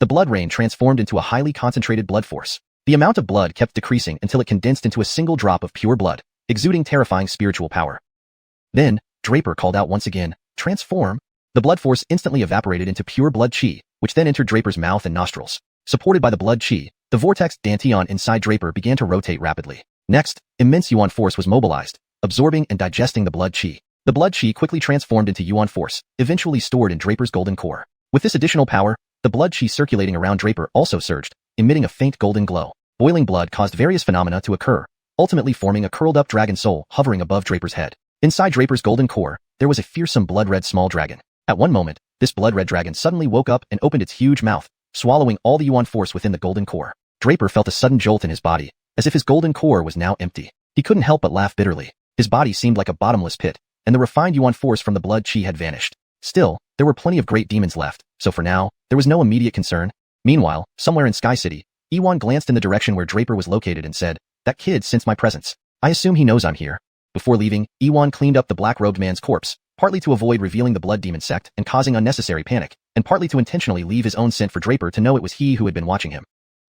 The blood rain transformed into a highly concentrated blood force. The amount of blood kept decreasing until it condensed into a single drop of pure blood, exuding terrifying spiritual power. Then, Draper called out once again, "Transform!" The blood force instantly evaporated into pure blood chi, which then entered Draper's mouth and nostrils. Supported by the blood chi, the vortex dantian inside Draper began to rotate rapidly. Next, immense yuan force was mobilized, absorbing and digesting the blood chi. The blood chi quickly transformed into yuan force, eventually stored in Draper's golden core. With this additional power, the blood chi circulating around Draper also surged, emitting a faint golden glow. Boiling blood caused various phenomena to occur, ultimately forming a curled-up dragon soul hovering above Draper's head. Inside Draper's golden core, there was a fearsome blood-red small dragon. At one moment, this blood-red dragon suddenly woke up and opened its huge mouth, swallowing all the yuan force within the golden core. Draper felt a sudden jolt in his body, as if his golden core was now empty. He couldn't help but laugh bitterly. His body seemed like a bottomless pit, and the refined yuan force from the blood chi had vanished. Still, there were plenty of great demons left, so for now, there was no immediate concern. Meanwhile, somewhere in Sky City, Iwan glanced in the direction where Draper was located and said, "That kid sensed my presence. I assume he knows I'm here." Before leaving, Iwan cleaned up the black-robed man's corpse, partly to avoid revealing the blood demon sect and causing unnecessary panic, and partly to intentionally leave his own scent for Draper to know it was he who had been watching him.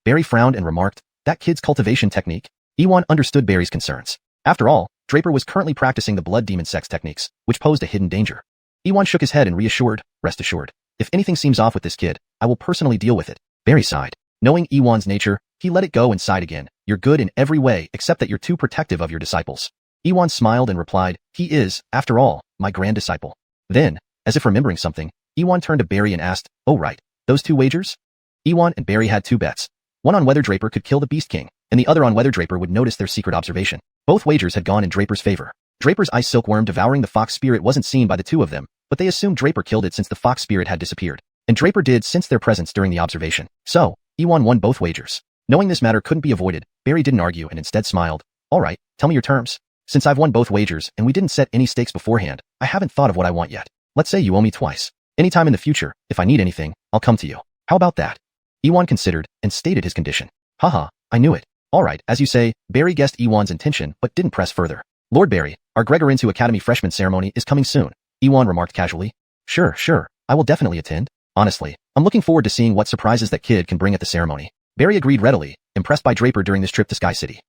Barry frowned and remarked, "That kid's cultivation technique?" Iwan understood Barry's concerns. After all, Draper was currently practicing the blood demon sect's techniques, which posed a hidden danger. Iwan shook his head and reassured, "Rest assured, if anything seems off with this kid, I will personally deal with it." Barry sighed. Knowing Iwan's nature, he let it go and sighed again. "You're good in every way except that you're too protective of your disciples." Iwan smiled and replied, "He is, after all, my grand disciple." Then, as if remembering something, Iwan turned to Barry and asked, "Oh right, those two wagers?" Iwan and Barry had two bets. One on whether Draper could kill the Beast King, and the other on whether Draper would notice their secret observation. Both wagers had gone in Draper's favor. Draper's ice silkworm devouring the fox spirit wasn't seen by the two of them, but they assumed Draper killed it since the fox spirit had disappeared. And Draper did sense their presence during the observation. So, Iwan won both wagers. Knowing this matter couldn't be avoided, Barry didn't argue and instead smiled. "All right, tell me your terms. Since I've won both wagers and we didn't set any stakes beforehand, I haven't thought of what I want yet. Let's say you owe me twice. Anytime in the future, if I need anything, I'll come to you. How about that?" Iwan considered and stated his condition. "Haha, I knew it. All right, as you say." Barry guessed Iwan's intention but didn't press further. "Lord Barry, our Gregorintu Academy freshman ceremony is coming soon," Iwan remarked casually. Sure, I will definitely attend. Honestly, I'm looking forward to seeing what surprises that kid can bring at the ceremony." Barry agreed readily, impressed by Draper during this trip to Sky City.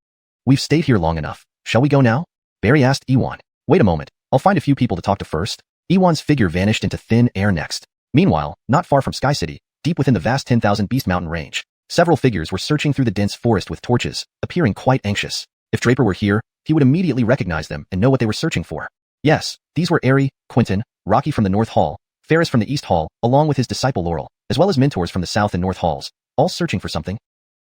"We've stayed here long enough. Shall we go now?" Barry asked Iwan. "Wait a moment, I'll find a few people to talk to first." Iwan's figure vanished into thin air next. Meanwhile, not far from Sky City, deep within the vast 10,000 Beast Mountain range, several figures were searching through the dense forest with torches, appearing quite anxious. If Draper were here, he would immediately recognize them and know what they were searching for. Yes, these were Airy, Quentin, Rocky from the North Hall, Ferris from the East Hall, along with his disciple Laurel, as well as mentors from the South and North Halls, all searching for something.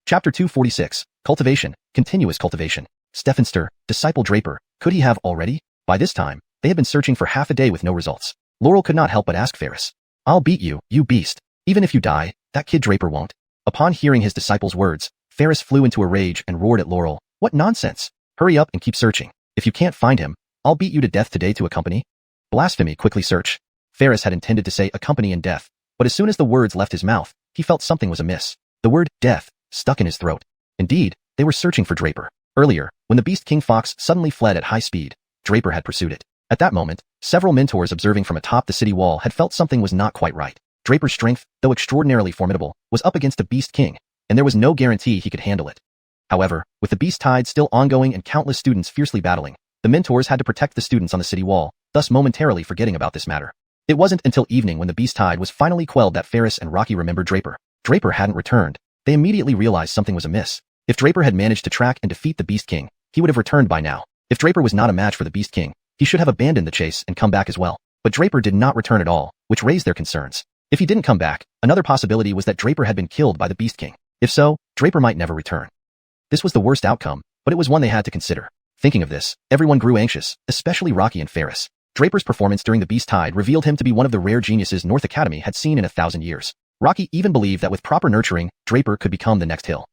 Chapter 246, Cultivation, Continuous Cultivation. Stephenster, Disciple Draper, could he have already? By this time, they had been searching for half a day with no results. Laurel could not help but ask Ferris, "I'll beat you, you beast. Even if you die, that kid Draper won't." Upon hearing his disciple's words, Ferris flew into a rage and roared at Laurel, "What nonsense! Hurry up and keep searching. If you can't find him, I'll beat you to death today to accompany." Blasphemy, quickly search. Ferris had intended to say accompany and death, but as soon as the words left his mouth, he felt something was amiss. The word death stuck in his throat. Indeed, they were searching for Draper. Earlier, when the Beast King Fox suddenly fled at high speed, Draper had pursued it. At that moment, several mentors observing from atop the city wall had felt something was not quite right. Draper's strength, though extraordinarily formidable, was up against a Beast King, and there was no guarantee he could handle it. However, with the Beast Tide still ongoing and countless students fiercely battling, the mentors had to protect the students on the city wall, thus momentarily forgetting about this matter. It wasn't until evening when the Beast Tide was finally quelled that Ferris and Rocky remembered Draper. Draper hadn't returned. They immediately realized something was amiss. If Draper had managed to track and defeat the Beast King, he would have returned by now. If Draper was not a match for the Beast King, he should have abandoned the chase and come back as well. But Draper did not return at all, which raised their concerns. If he didn't come back, another possibility was that Draper had been killed by the Beast King. If so, Draper might never return. This was the worst outcome, but it was one they had to consider. Thinking of this, everyone grew anxious, especially Rocky and Ferris. Draper's performance during the Beast Tide revealed him to be one of the rare geniuses North Academy had seen in 1,000 years. Rocky even believed that with proper nurturing, Draper could become the next Hill.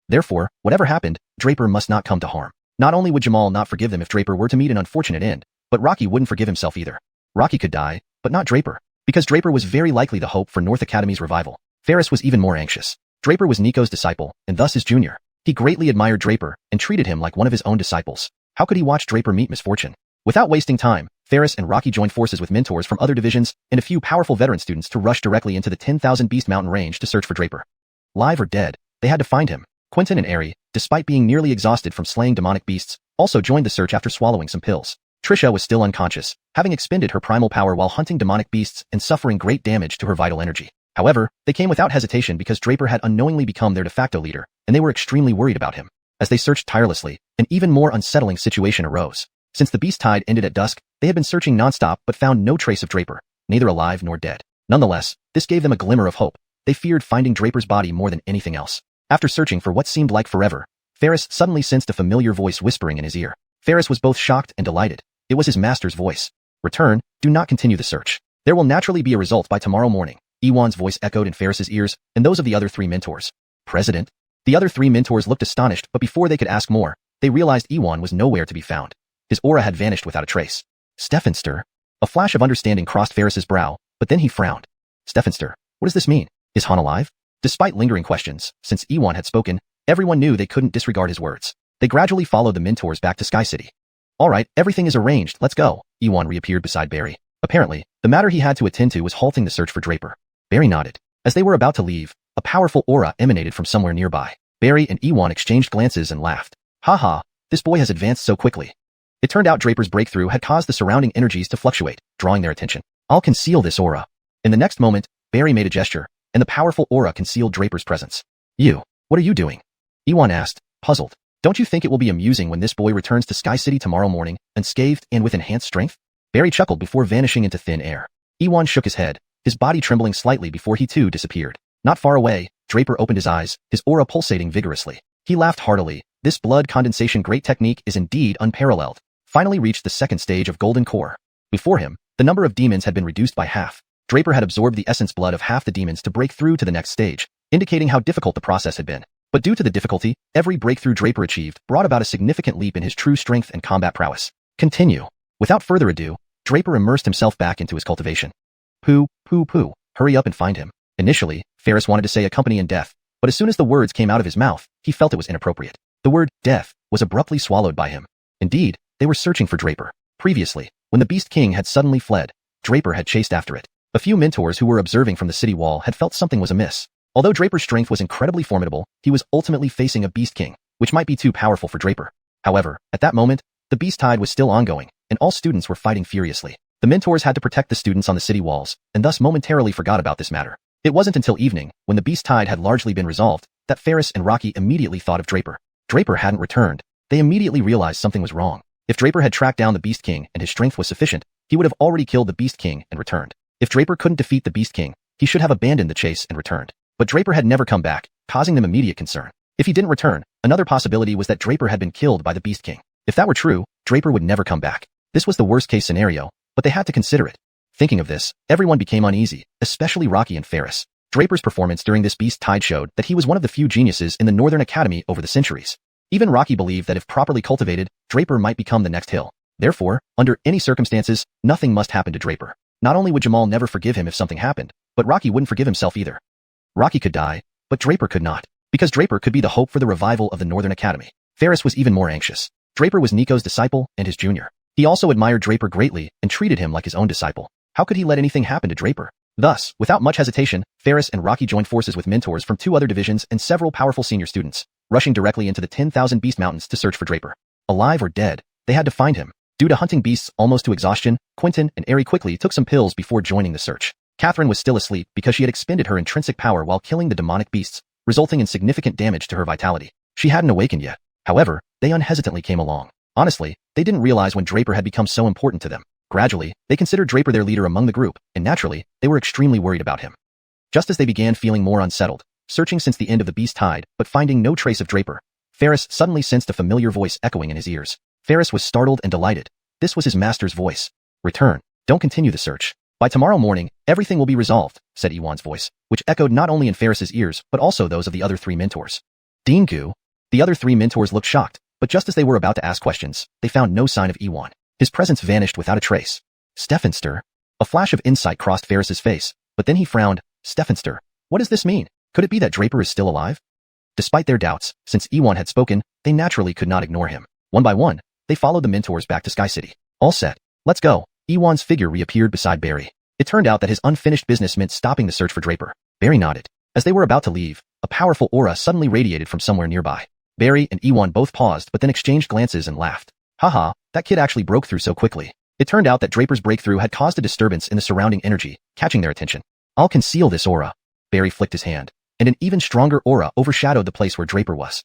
Therefore, whatever happened, Draper must not come to harm. Not only would Jamal not forgive them if Draper were to meet an unfortunate end, but Rocky wouldn't forgive himself either. Rocky could die, but not Draper, because Draper was very likely the hope for North Academy's revival. Ferris was even more anxious. Draper was Nico's disciple, and thus his junior. He greatly admired Draper and treated him like one of his own disciples. How could he watch Draper meet misfortune? Without wasting time, Ferris and Rocky joined forces with mentors from other divisions and a few powerful veteran students to rush directly into the 10,000 Beast Mountain range to search for Draper. Live or dead, they had to find him. Quentin and Heir, despite being nearly exhausted from slaying demonic beasts, also joined the search after swallowing some pills. Trisha was still unconscious, having expended her primal power while hunting demonic beasts and suffering great damage to her vital energy. However, they came without hesitation because Draper had unknowingly become their de facto leader, and they were extremely worried about him. As they searched tirelessly, an even more unsettling situation arose. Since the beast tide ended at dusk, they had been searching nonstop but found no trace of Draper, neither alive nor dead. Nonetheless, this gave them a glimmer of hope. They feared finding Draper's body more than anything else. After searching for what seemed like forever, Ferris suddenly sensed a familiar voice whispering in his ear. Ferris was both shocked and delighted. It was his master's voice. Return, do not continue the search. There will naturally be a result by tomorrow morning. Ewan's voice echoed in Ferris's ears and those of the other three mentors. President? The other three mentors looked astonished, but before they could ask more, they realized Ewan was nowhere to be found. His aura had vanished without a trace. Stephenster? A flash of understanding crossed Ferris's brow, but then he frowned. Stephenster, what does this mean? Is Han alive? Despite lingering questions, since Ewan had spoken, everyone knew they couldn't disregard his words. They gradually followed the mentors back to Sky City. All right, everything is arranged, let's go. Ewan reappeared beside Barry. Apparently, the matter he had to attend to was halting the search for Draper. Barry nodded. As they were about to leave, a powerful aura emanated from somewhere nearby. Barry and Ewan exchanged glances and laughed. Haha, this boy has advanced so quickly. It turned out Draper's breakthrough had caused the surrounding energies to fluctuate, drawing their attention. I'll conceal this aura. In the next moment, Barry made a gesture, and the powerful aura concealed Draper's presence. You, what are you doing? Ewan asked, puzzled. Don't you think it will be amusing when this boy returns to Sky City tomorrow morning, unscathed and with enhanced strength? Barry chuckled before vanishing into thin air. Ewan shook his head, his body trembling slightly before he too disappeared. Not far away, Draper opened his eyes, his aura pulsating vigorously. He laughed heartily. This blood condensation great technique is indeed unparalleled. Finally reached the second stage of Golden Core. Before him, the number of demons had been reduced by half. Draper had absorbed the essence blood of half the demons to break through to the next stage, indicating how difficult the process had been. But due to the difficulty, every breakthrough Draper achieved brought about a significant leap in his true strength and combat prowess. Continue. Without further ado, Draper immersed himself back into his cultivation. Pooh, hurry up and find him. Initially, Ferris wanted to say accompany in death, but as soon as the words came out of his mouth, he felt it was inappropriate. The word death was abruptly swallowed by him. Indeed, they were searching for Draper. Previously, when the Beast King had suddenly fled, Draper had chased after it. A few mentors who were observing from the city wall had felt something was amiss. Although Draper's strength was incredibly formidable, he was ultimately facing a Beast King, which might be too powerful for Draper. However, at that moment, the beast tide was still ongoing, and all students were fighting furiously. The mentors had to protect the students on the city walls, and thus momentarily forgot about this matter. It wasn't until evening, when the beast tide had largely been resolved, that Ferris and Rocky immediately thought of Draper. Draper hadn't returned. They immediately realized something was wrong. If Draper had tracked down the Beast King and his strength was sufficient, he would have already killed the Beast King and returned. If Draper couldn't defeat the Beast King, he should have abandoned the chase and returned. But Draper had never come back, causing them immediate concern. If he didn't return, another possibility was that Draper had been killed by the Beast King. If that were true, Draper would never come back. This was the worst-case scenario, but they had to consider it. Thinking of this, everyone became uneasy, especially Rocky and Ferris. Draper's performance during this beast tide showed that he was one of the few geniuses in the Northern Academy over the centuries. Even Rocky believed that if properly cultivated, Draper might become the next Hill. Therefore, under any circumstances, nothing must happen to Draper. Not only would Jamal never forgive him if something happened, but Rocky wouldn't forgive himself either. Rocky could die, but Draper could not, because Draper could be the hope for the revival of the Northern Academy. Ferris was even more anxious. Draper was Nico's disciple and his junior. He also admired Draper greatly and treated him like his own disciple. How could he let anything happen to Draper? Thus, without much hesitation, Ferris and Rocky joined forces with mentors from 2 other divisions and several powerful senior students, rushing directly into the 10,000 Beast Mountains to search for Draper. Alive or dead, they had to find him. Due to hunting beasts almost to exhaustion, Quentin and Heir quickly took some pills before joining the search. Catherine was still asleep because she had expended her intrinsic power while killing the demonic beasts, resulting in significant damage to her vitality. She hadn't awakened yet. However, they unhesitantly came along. Honestly, they didn't realize when Draper had become so important to them. Gradually, they considered Draper their leader among the group, and naturally, they were extremely worried about him. Just as they began feeling more unsettled, searching since the end of the beast tide, but finding no trace of Draper, Ferris suddenly sensed a familiar voice echoing in his ears. Ferris was startled and delighted. This was his master's voice. Return. Don't continue the search. By tomorrow morning, everything will be resolved, said Ewan's voice, which echoed not only in Ferris's ears, but also those of the other 3 mentors. Dingu. The other 3 mentors looked shocked, but just as they were about to ask questions, they found no sign of Ewan. His presence vanished without a trace. Stephenster. A flash of insight crossed Ferris's face, but then he frowned. Stephenster. What does this mean? Could it be that Draper is still alive? Despite their doubts, since Ewan had spoken, they naturally could not ignore him. One by one, they followed the mentors back to Sky City. All set. Let's go. Ewan's figure reappeared beside Barry. It turned out that his unfinished business meant stopping the search for Draper. Barry nodded. As they were about to leave, a powerful aura suddenly radiated from somewhere nearby. Barry and Ewan both paused but then exchanged glances and laughed. Haha, that kid actually broke through so quickly. It turned out that Draper's breakthrough had caused a disturbance in the surrounding energy, catching their attention. I'll conceal this aura. Barry flicked his hand, and an even stronger aura overshadowed the place where Draper was.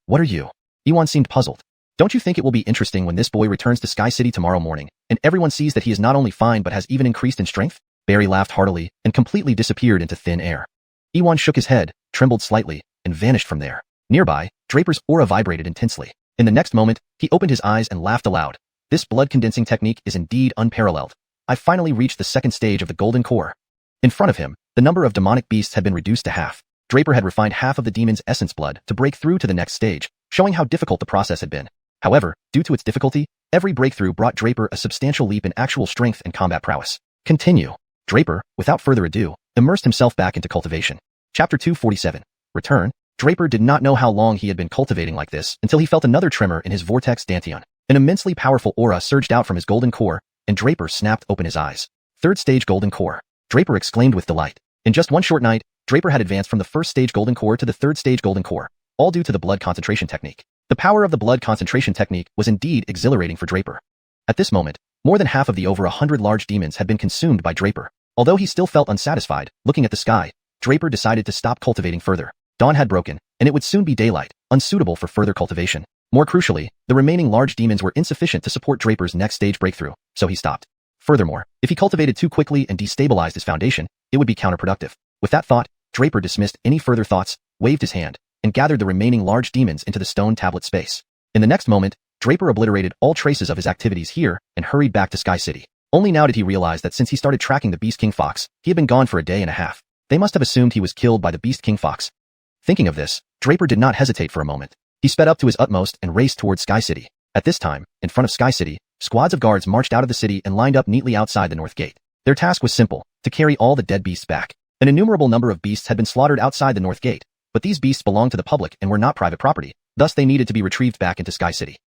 What are you? Ewan seemed puzzled. Don't you think it will be interesting when this boy returns to Sky City tomorrow morning, and everyone sees that he is not only fine but has even increased in strength? Barry laughed heartily and completely disappeared into thin air. Ewan shook his head, trembled slightly, and vanished from there. Nearby, Draper's aura vibrated intensely. In the next moment, he opened his eyes and laughed aloud. This blood-condensing technique is indeed unparalleled. I finally reached the second stage of the Golden Core. In front of him, the number of demonic beasts had been reduced to half. Draper had refined half of the demon's essence blood to break through to the next stage, showing how difficult the process had been. However, due to its difficulty, every breakthrough brought Draper a substantial leap in actual strength and combat prowess. Continue. Draper, without further ado, immersed himself back into cultivation. Chapter 247. Return. Draper did not know how long he had been cultivating like this until he felt another tremor in his vortex dantian. An immensely powerful aura surged out from his golden core, and Draper snapped open his eyes. Third stage golden core. Draper exclaimed with delight. In just one short night, Draper had advanced from the first stage golden core to the third stage golden core, all due to the blood concentration technique. The power of the blood concentration technique was indeed exhilarating for Draper. At this moment, more than half of the over 100 large demons had been consumed by Draper. Although he still felt unsatisfied, looking at the sky, Draper decided to stop cultivating further. Dawn had broken, and it would soon be daylight, unsuitable for further cultivation. More crucially, the remaining large demons were insufficient to support Draper's next stage breakthrough, so he stopped. Furthermore, if he cultivated too quickly and destabilized his foundation, it would be counterproductive. With that thought, Draper dismissed any further thoughts, waved his hand, and gathered the remaining large demons into the stone tablet space. In the next moment, Draper obliterated all traces of his activities here and hurried back to Sky City. Only now did he realize that since he started tracking the Beast King Fox, he had been gone for a day and a half. They must have assumed he was killed by the Beast King Fox. Thinking of this, Draper did not hesitate for a moment. He sped up to his utmost and raced towards Sky City. At this time, in front of Sky City, squads of guards marched out of the city and lined up neatly outside the north gate. Their task was simple, to carry all the dead beasts back. An innumerable number of beasts had been slaughtered outside the north gate, but these beasts belonged to the public and were not private property, thus they needed to be retrieved back into Sky City.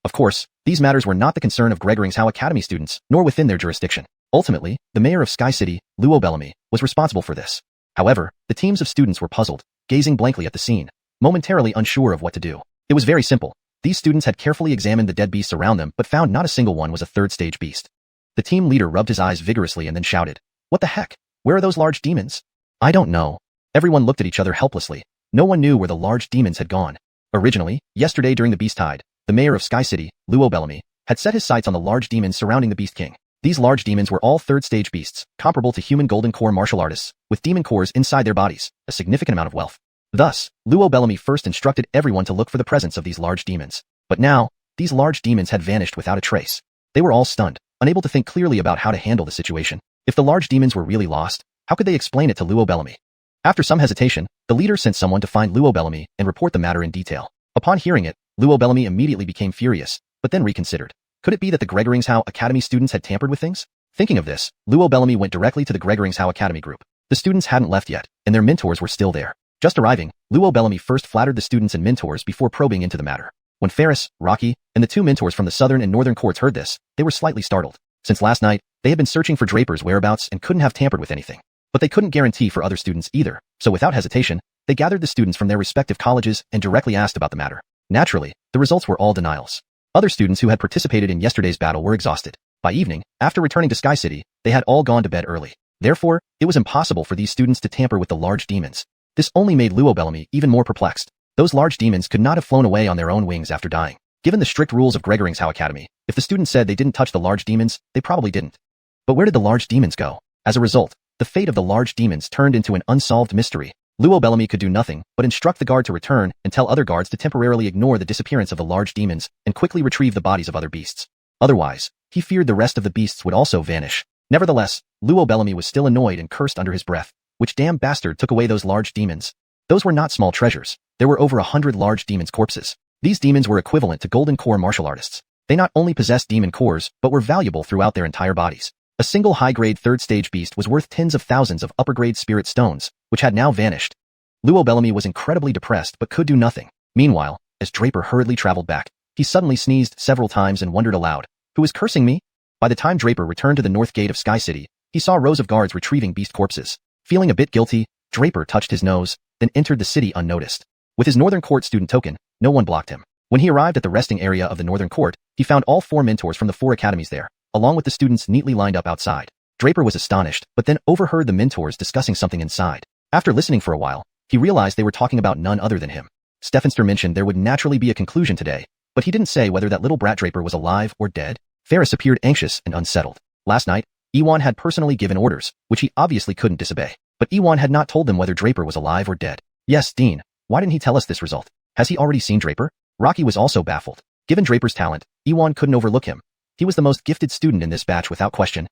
Of course, these matters were not the concern of Xiao Academy students, nor within their jurisdiction. Ultimately, the mayor of Sky City, Luo Bellamy, was responsible for this. However, the teams of students were puzzled, gazing blankly at the scene, momentarily unsure of what to do. It was very simple. These students had carefully examined the dead beasts around them but found not a single one was a third stage beast. The team leader rubbed his eyes vigorously and then shouted, "What the heck? Where are those large demons?" "I don't know." Everyone looked at each other helplessly. No one knew where the large demons had gone. Originally, yesterday during the Beast Tide, the mayor of Sky City, Luo Bellamy, had set his sights on the large demons surrounding the Beast King. These large demons were all third-stage beasts, comparable to human golden core martial artists, with demon cores inside their bodies, a significant amount of wealth. Thus, Luo Bellamy first instructed everyone to look for the presence of these large demons. But now, these large demons had vanished without a trace. They were all stunned, unable to think clearly about how to handle the situation. If the large demons were really lost, how could they explain it to Luo Bellamy? After some hesitation, the leader sent someone to find Luo Bellamy and report the matter in detail. Upon hearing it, Luo Bellamy immediately became furious, but then reconsidered. Could it be that the Xiao Academy students had tampered with things? Thinking of this, Luo Bellamy went directly to the Xiao Academy group. The students hadn't left yet, and their mentors were still there. Just arriving, Luo Bellamy first flattered the students and mentors before probing into the matter. When Ferris, Rocky, and the two mentors from the southern and northern courts heard this, they were slightly startled. Since last night, they had been searching for Draper's whereabouts and couldn't have tampered with anything. But they couldn't guarantee for other students either, so without hesitation, they gathered the students from their respective colleges and directly asked about the matter. Naturally, the results were all denials. Other students who had participated in yesterday's battle were exhausted. By evening, after returning to Sky City, they had all gone to bed early. Therefore, it was impossible for these students to tamper with the large demons. This only made Luo Bellamy even more perplexed. Those large demons could not have flown away on their own wings after dying. Given the strict rules of Xiao Academy, if the students said they didn't touch the large demons, they probably didn't. But where did the large demons go? As a result, the fate of the large demons turned into an unsolved mystery. Luo Bellamy could do nothing but instruct the guard to return and tell other guards to temporarily ignore the disappearance of the large demons and quickly retrieve the bodies of other beasts. Otherwise, he feared the rest of the beasts would also vanish. Nevertheless, Luo Bellamy was still annoyed and cursed under his breath. Which damn bastard took away those large demons? Those were not small treasures. There were over 100 large demons' corpses. These demons were equivalent to golden core martial artists. They not only possessed demon cores, but were valuable throughout their entire bodies. A single high-grade third-stage beast was worth tens of thousands of upper-grade spirit stones, which had now vanished. Luo Bellamy was incredibly depressed but could do nothing. Meanwhile, as Draper hurriedly traveled back, he suddenly sneezed several times and wondered aloud, "Who is cursing me?" By the time Draper returned to the north gate of Sky City, he saw rows of guards retrieving beast corpses. Feeling a bit guilty, Draper touched his nose, then entered the city unnoticed. With his Northern Court student token, no one blocked him. When he arrived at the resting area of the Northern Court, he found all 4 mentors from the 4 academies there, along with the students neatly lined up outside. Draper was astonished, but then overheard the mentors discussing something inside. After listening for a while, he realized they were talking about none other than him. Stephenster mentioned there would naturally be a conclusion today, but he didn't say whether that little brat Draper was alive or dead. Ferris appeared anxious and unsettled. Last night, Ewan had personally given orders, which he obviously couldn't disobey. But Ewan had not told them whether Draper was alive or dead. Yes, Dean, why didn't he tell us this result? Has he already seen Draper? Rocky was also baffled. Given Draper's talent, Ewan couldn't overlook him. He was the most gifted student in this batch without question.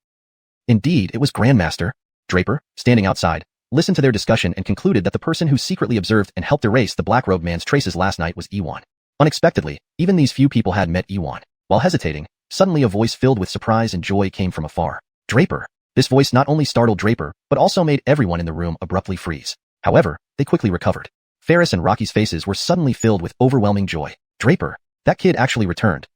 Indeed, it was Grandmaster. Draper, standing outside, listened to their discussion and concluded that the person who secretly observed and helped erase the black-robed man's traces last night was Ewan. Unexpectedly, even these few people had met Ewan. While hesitating, suddenly a voice filled with surprise and joy came from afar. Draper. This voice not only startled Draper, but also made everyone in the room abruptly freeze. However, they quickly recovered. Ferris and Rocky's faces were suddenly filled with overwhelming joy. Draper. That kid actually returned.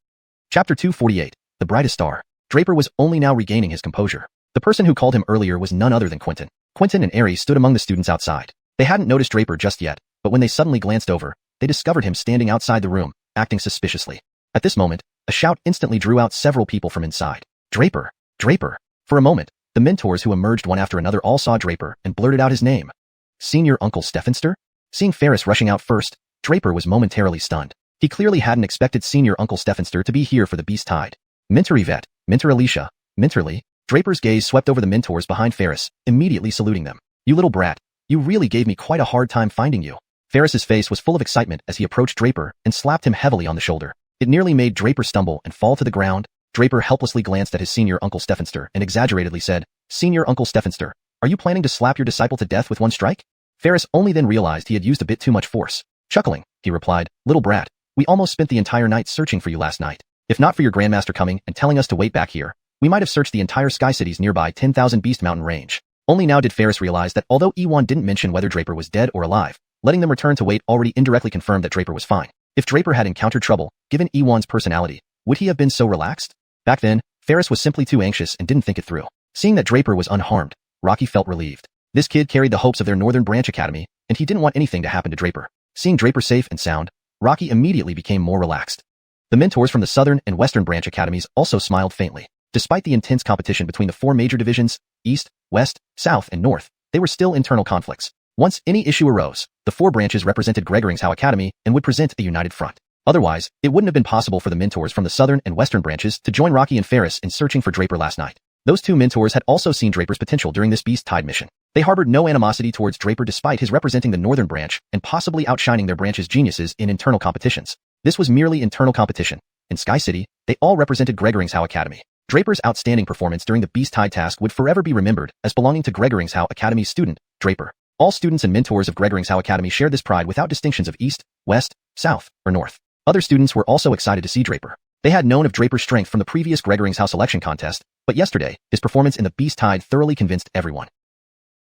Chapter 248. The Brightest Star. Draper was only now regaining his composure. The person who called him earlier was none other than Quentin. Quentin and Aries stood among the students outside. They hadn't noticed Draper just yet, but when they suddenly glanced over, they discovered him standing outside the room, acting suspiciously. At this moment, a shout instantly drew out several people from inside. Draper! Draper! For a moment, the mentors who emerged one after another all saw Draper and blurted out his name. Senior Uncle Stephenster? Seeing Ferris rushing out first, Draper was momentarily stunned. He clearly hadn't expected Senior Uncle Stephenster to be here for the Beast Tide. Mentor Yvette, Mentor Alicia, Mentor Lee. Draper's gaze swept over the mentors behind Ferris, immediately saluting them. You little brat, you really gave me quite a hard time finding you. Ferris's face was full of excitement as he approached Draper and slapped him heavily on the shoulder. It nearly made Draper stumble and fall to the ground. Draper helplessly glanced at his senior Uncle Stephenster and exaggeratedly said, Senior Uncle Stephenster, are you planning to slap your disciple to death with one strike? Ferris only then realized he had used a bit too much force. Chuckling, he replied, Little brat, we almost spent the entire night searching for you last night. If not for your Grandmaster coming and telling us to wait back here, we might have searched the entire Sky City's nearby 10,000 Beast Mountain range. Only now did Ferris realize that although Ewan didn't mention whether Draper was dead or alive, letting them return to wait already indirectly confirmed that Draper was fine. If Draper had encountered trouble, given Ewan's personality, would he have been so relaxed? Back then, Ferris was simply too anxious and didn't think it through. Seeing that Draper was unharmed, Rocky felt relieved. This kid carried the hopes of their Northern Branch Academy, and he didn't want anything to happen to Draper. Seeing Draper safe and sound, Rocky immediately became more relaxed. The mentors from the Southern and Western Branch Academies also smiled faintly. Despite the intense competition between the 4 major divisions, East, West, South, and North, they were still internal conflicts. Once any issue arose, the 4 branches represented Gregoringsau Academy and would present a united front. Otherwise, it wouldn't have been possible for the mentors from the Southern and Western branches to join Rocky and Ferris in searching for Draper last night. Those 2 mentors had also seen Draper's potential during this Beast Tide mission. They harbored no animosity towards Draper despite his representing the Northern branch and possibly outshining their branch's geniuses in internal competitions. This was merely internal competition. In Sky City, they all represented Gregoringsau Academy. Draper's outstanding performance during the Beast Tide task would forever be remembered as belonging to Gregoringsau Academy's student, Draper. All students and mentors of Gregoringsau Academy shared this pride without distinctions of East, West, South, or North. Other students were also excited to see Draper. They had known of Draper's strength from the previous Gregoringsau selection contest, but yesterday, his performance in the Beast Tide thoroughly convinced everyone.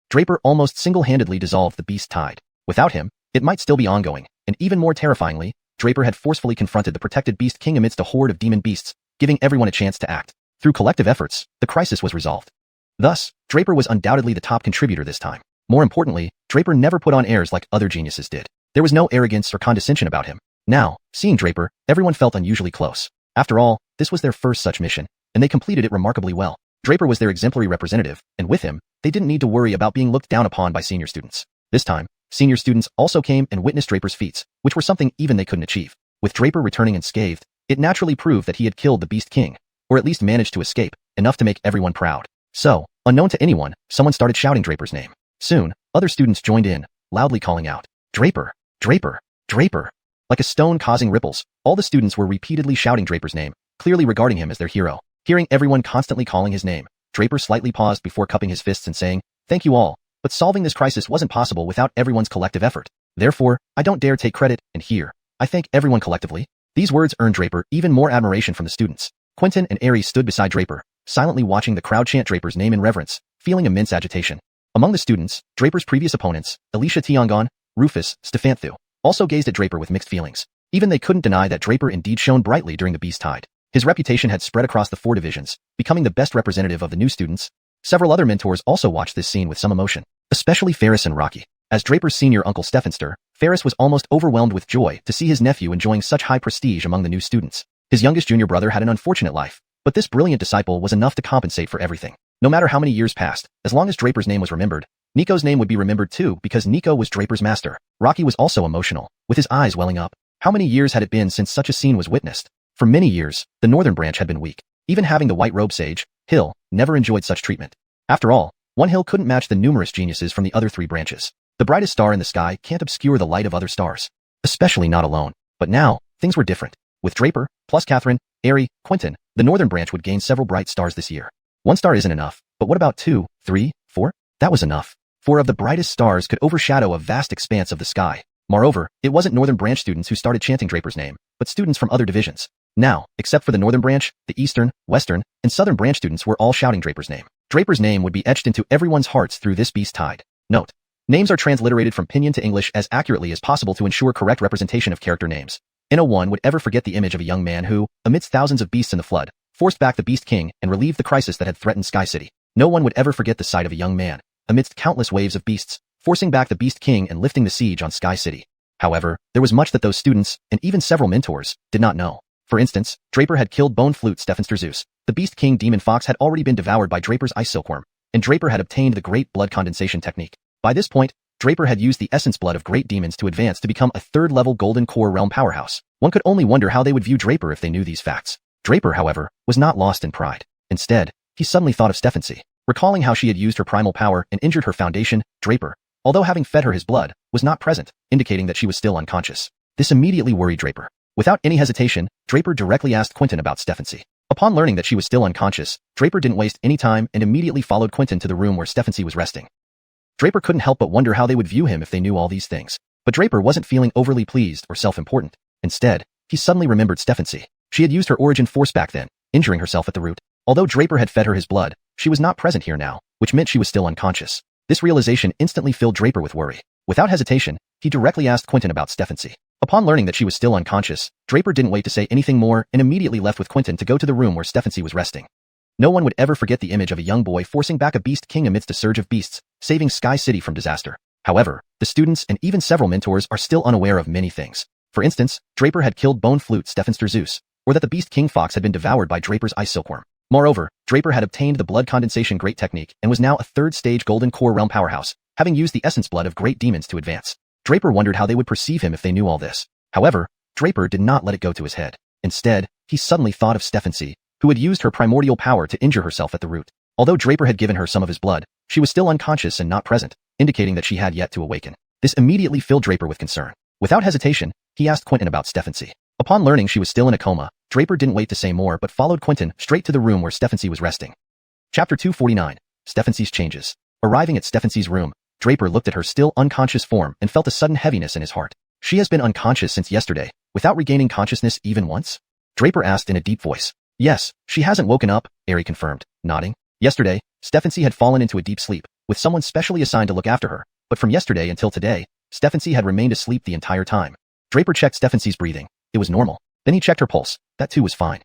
Draper almost single-handedly dissolved the Beast Tide. Without him, it might still be ongoing, and even more terrifyingly, Draper had forcefully confronted the protected Beast King amidst a horde of demon beasts, giving everyone a chance to act. Through collective efforts, the crisis was resolved. Thus, Draper was undoubtedly the top contributor this time. More importantly, Draper never put on airs like other geniuses did. There was no arrogance or condescension about him. Now, seeing Draper, everyone felt unusually close. After all, this was their first such mission, and they completed it remarkably well. Draper was their exemplary representative, and with him, they didn't need to worry about being looked down upon by senior students. This time, senior students also came and witnessed Draper's feats, which were something even they couldn't achieve. With Draper returning unscathed, it naturally proved that he had killed the Beast King, or at least managed to escape, enough to make everyone proud. So, unknown to anyone, someone started shouting Draper's name. Soon, other students joined in, loudly calling out, Draper! Draper! Draper! Like a stone causing ripples, all the students were repeatedly shouting Draper's name, clearly regarding him as their hero. Hearing everyone constantly calling his name, Draper slightly paused before cupping his fists and saying, Thank you all, but solving this crisis wasn't possible without everyone's collective effort. Therefore, I don't dare take credit, and here, I thank everyone collectively. These words earned Draper even more admiration from the students. Quentin and Aries stood beside Draper, silently watching the crowd chant Draper's name in reverence, feeling immense agitation. Among the students, Draper's previous opponents, Alicia Tiangon, Rufus, Stephanthu, also gazed at Draper with mixed feelings. Even they couldn't deny that Draper indeed shone brightly during the Beast Tide. His reputation had spread across the 4 divisions, becoming the best representative of the new students. Several other mentors also watched this scene with some emotion, especially Ferris and Rocky. As Draper's senior uncle Stephenster, Ferris was almost overwhelmed with joy to see his nephew enjoying such high prestige among the new students. His youngest junior brother had an unfortunate life, but this brilliant disciple was enough to compensate for everything. No matter how many years passed, as long as Draper's name was remembered, Nico's name would be remembered too because Nico was Draper's master. Rocky was also emotional, with his eyes welling up. How many years had it been since such a scene was witnessed? For many years, the northern branch had been weak. Even having the white robe sage, Hill, never enjoyed such treatment. After all, one Hill couldn't match the numerous geniuses from the other 3 branches. The brightest star in the sky can't obscure the light of other stars. Especially not alone. But now, things were different. With Draper, plus Catherine, Aerie, Quentin, the northern branch would gain several bright stars this year. 1 star isn't enough, but what about 2, 3, 4? That was enough. 4 of the brightest stars could overshadow a vast expanse of the sky. Moreover, it wasn't northern branch students who started chanting Draper's name, but students from other divisions. Now, except for the northern branch, the eastern, western, and southern branch students were all shouting Draper's name. Draper's name would be etched into everyone's hearts through this beast tide. Note: names are transliterated from Pinyin to English as accurately as possible to ensure correct representation of character names. No one would ever forget the image of a young man who, amidst thousands of beasts in the flood, forced back the Beast King and relieved the crisis that had threatened Sky City. No one would ever forget the sight of a young man, amidst countless waves of beasts, forcing back the Beast King and lifting the siege on Sky City. However, there was much that those students, and even several mentors, did not know. For instance, Draper had killed Bone Flute Stephenster Zeus. The Beast King Demon Fox had already been devoured by Draper's Ice Silkworm, and Draper had obtained the Great Blood Condensation technique. By this point, Draper had used the essence blood of great demons to advance to become a 3rd-level Golden Core Realm powerhouse. One could only wonder how they would view Draper if they knew these facts. Draper, however, was not lost in pride. Instead, he suddenly thought of Stephency. Recalling how she had used her primal power and injured her foundation, Draper, although having fed her his blood, was not present, indicating that she was still unconscious. This immediately worried Draper. Without any hesitation, Draper directly asked Quentin about Stephency. Upon learning that she was still unconscious, Draper didn't waste any time and immediately followed Quentin to the room where Stephency was resting. Draper couldn't help but wonder how they would view him if they knew all these things. But Draper wasn't feeling overly pleased or self-important. Instead, he suddenly remembered Stephency. She had used her origin force back then, injuring herself at the root. Although Draper had fed her his blood, she was not present here now, which meant she was still unconscious. This realization instantly filled Draper with worry. Without hesitation, he directly asked Quentin about Stephency. Upon learning that she was still unconscious, Draper didn't wait to say anything more and immediately left with Quentin to go to the room where Stephency was resting. No one would ever forget the image of a young boy forcing back a Beast King amidst a surge of beasts, saving Sky City from disaster. However, the students and even several mentors are still unaware of many things. For instance, Draper had killed Bone Flute Stephenster Zeus, or that the Beast King Fox had been devoured by Draper's Ice Silkworm. Moreover, Draper had obtained the Blood Condensation Great Technique and was now a 3rd-stage Golden Core Realm powerhouse, having used the essence blood of great demons to advance. Draper wondered how they would perceive him if they knew all this. However, Draper did not let it go to his head. Instead, he suddenly thought of Stephency, who had used her primordial power to injure herself at the root. Although Draper had given her some of his blood, she was still unconscious and not present, indicating that she had yet to awaken. This immediately filled Draper with concern. Without hesitation, he asked Quentin about Stephency. Upon learning she was still in a coma, Draper didn't wait to say more but followed Quentin straight to the room where Stephency was resting. Chapter 249. Stephency's Changes. Arriving at Stephency's room, Draper looked at her still unconscious form and felt a sudden heaviness in his heart. She has been unconscious since yesterday, without regaining consciousness even once? Draper asked in a deep voice. Yes, she hasn't woken up, Aerie confirmed, nodding. Yesterday, Stephency had fallen into a deep sleep, with someone specially assigned to look after her, but from yesterday until today, Stephency had remained asleep the entire time. Draper checked Stephency's breathing. It was normal. Then he checked her pulse. That too was fine.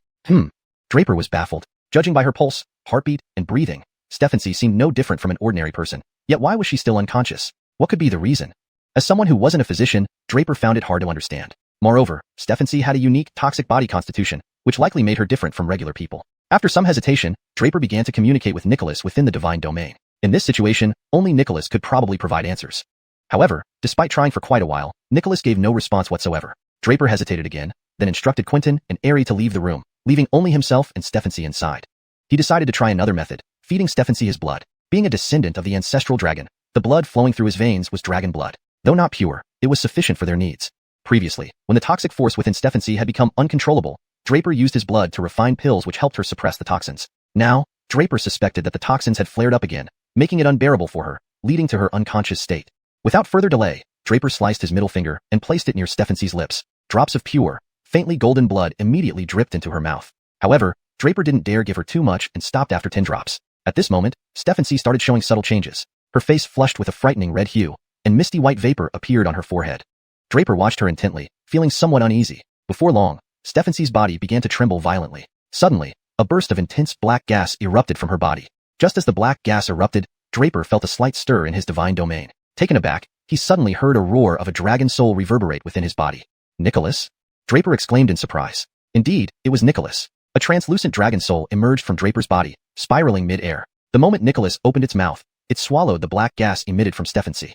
Draper was baffled. Judging by her pulse, heartbeat, and breathing, Stephency seemed no different from an ordinary person. Yet why was she still unconscious? What could be the reason? As someone who wasn't a physician, Draper found it hard to understand. Moreover, Stephency had a unique, toxic body constitution, which likely made her different from regular people. After some hesitation, Draper began to communicate with Nicholas within the divine domain. In this situation, only Nicholas could probably provide answers. However, despite trying for quite a while, Nicholas gave no response whatsoever. Draper hesitated again, then instructed Quentin and Aerie to leave the room, leaving only himself and Stephency inside. He decided to try another method, feeding Stephency his blood. Being a descendant of the ancestral dragon, the blood flowing through his veins was dragon blood. Though not pure, it was sufficient for their needs. Previously, when the toxic force within Stephency had become uncontrollable, Draper used his blood to refine pills which helped her suppress the toxins. Now, Draper suspected that the toxins had flared up again, making it unbearable for her, leading to her unconscious state. Without further delay, Draper sliced his middle finger and placed it near Stephency's lips. Drops of pure, faintly golden blood immediately dripped into her mouth. However, Draper didn't dare give her too much and stopped after 10 drops. At this moment, Stephency started showing subtle changes. Her face flushed with a frightening red hue, and misty white vapor appeared on her forehead. Draper watched her intently, feeling somewhat uneasy. Before long, Stephency's body began to tremble violently. Suddenly, a burst of intense black gas erupted from her body. Just as the black gas erupted, Draper felt a slight stir in his divine domain. Taken aback, he suddenly heard a roar of a dragon soul reverberate within his body. Nicholas? Draper exclaimed in surprise. Indeed, it was Nicholas. A translucent dragon soul emerged from Draper's body, spiraling mid-air. The moment Nicholas opened its mouth, it swallowed the black gas emitted from Stephanie.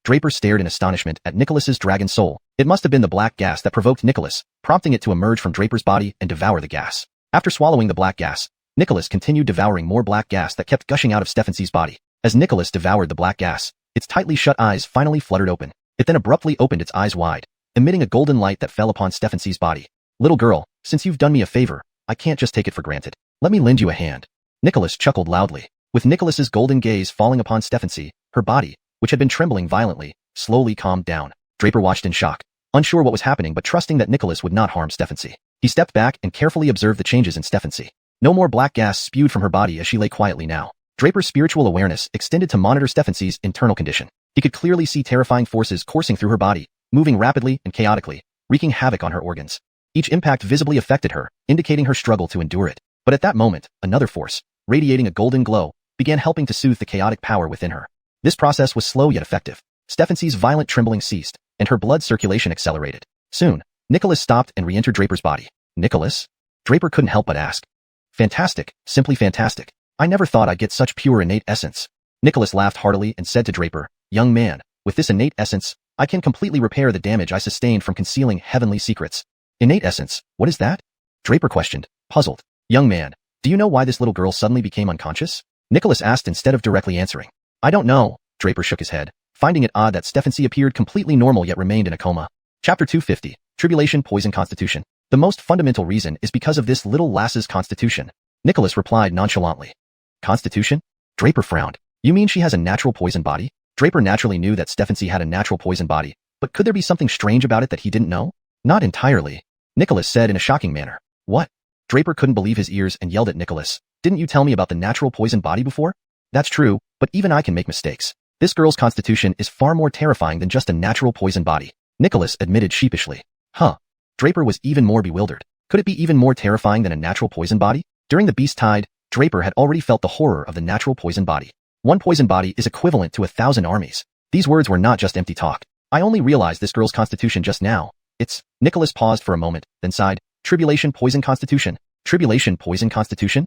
Draper stared in astonishment at Nicholas's dragon soul. It must have been the black gas that provoked Nicholas, prompting it to emerge from Draper's body and devour the gas. After swallowing the black gas, Nicholas continued devouring more black gas that kept gushing out of Stephanie's body. As Nicholas devoured the black gas, its tightly shut eyes finally fluttered open. It then abruptly opened its eyes wide, emitting a golden light that fell upon Stephanie's body. Little girl, since you've done me a favor, I can't just take it for granted. Let me lend you a hand. Nicholas chuckled loudly. With Nicholas's golden gaze falling upon Stephanie, her body, which had been trembling violently, slowly calmed down. Draper watched in shock, unsure what was happening but trusting that Nicholas would not harm Stephanie. He stepped back and carefully observed the changes in Stephanie. No more black gas spewed from her body as she lay quietly now. Draper's spiritual awareness extended to monitor Stephanie's internal condition. He could clearly see terrifying forces coursing through her body, moving rapidly and chaotically, wreaking havoc on her organs. Each impact visibly affected her, indicating her struggle to endure it. But at that moment, another force, radiating a golden glow, began helping to soothe the chaotic power within her. This process was slow yet effective. Stephanie's violent trembling ceased, and her blood circulation accelerated. Soon, Nicholas stopped and re-entered Draper's body. Nicholas? Draper couldn't help but ask. Fantastic, simply fantastic. I never thought I'd get such pure innate essence. Nicholas laughed heartily and said to Draper, young man, with this innate essence, I can completely repair the damage I sustained from concealing heavenly secrets. Innate essence, what is that? Draper questioned, puzzled. Young man, do you know why this little girl suddenly became unconscious? Nicholas asked instead of directly answering. I don't know, Draper shook his head, finding it odd that Stephanie appeared completely normal yet remained in a coma. Chapter 250, Tribulation Poison Constitution. The most fundamental reason is because of this little lass's constitution. Nicholas replied nonchalantly. Constitution? Draper frowned. You mean she has a natural poison body? Draper naturally knew that Stephanie had a natural poison body, but could there be something strange about it that he didn't know? Not entirely, Nicholas said in a shocking manner. What? Draper couldn't believe his ears and yelled at Nicholas. Didn't you tell me about the natural poison body before? That's true, but even I can make mistakes. This girl's constitution is far more terrifying than just a natural poison body, Nicholas admitted sheepishly. Huh. Draper was even more bewildered. Could it be even more terrifying than a natural poison body? During the beast tide, Draper had already felt the horror of the natural poison body. One poison body is equivalent to 1,000 armies. These words were not just empty talk. I only realized this girl's constitution just now. It's... Nicholas paused for a moment, then sighed. Tribulation poison constitution? Tribulation poison constitution?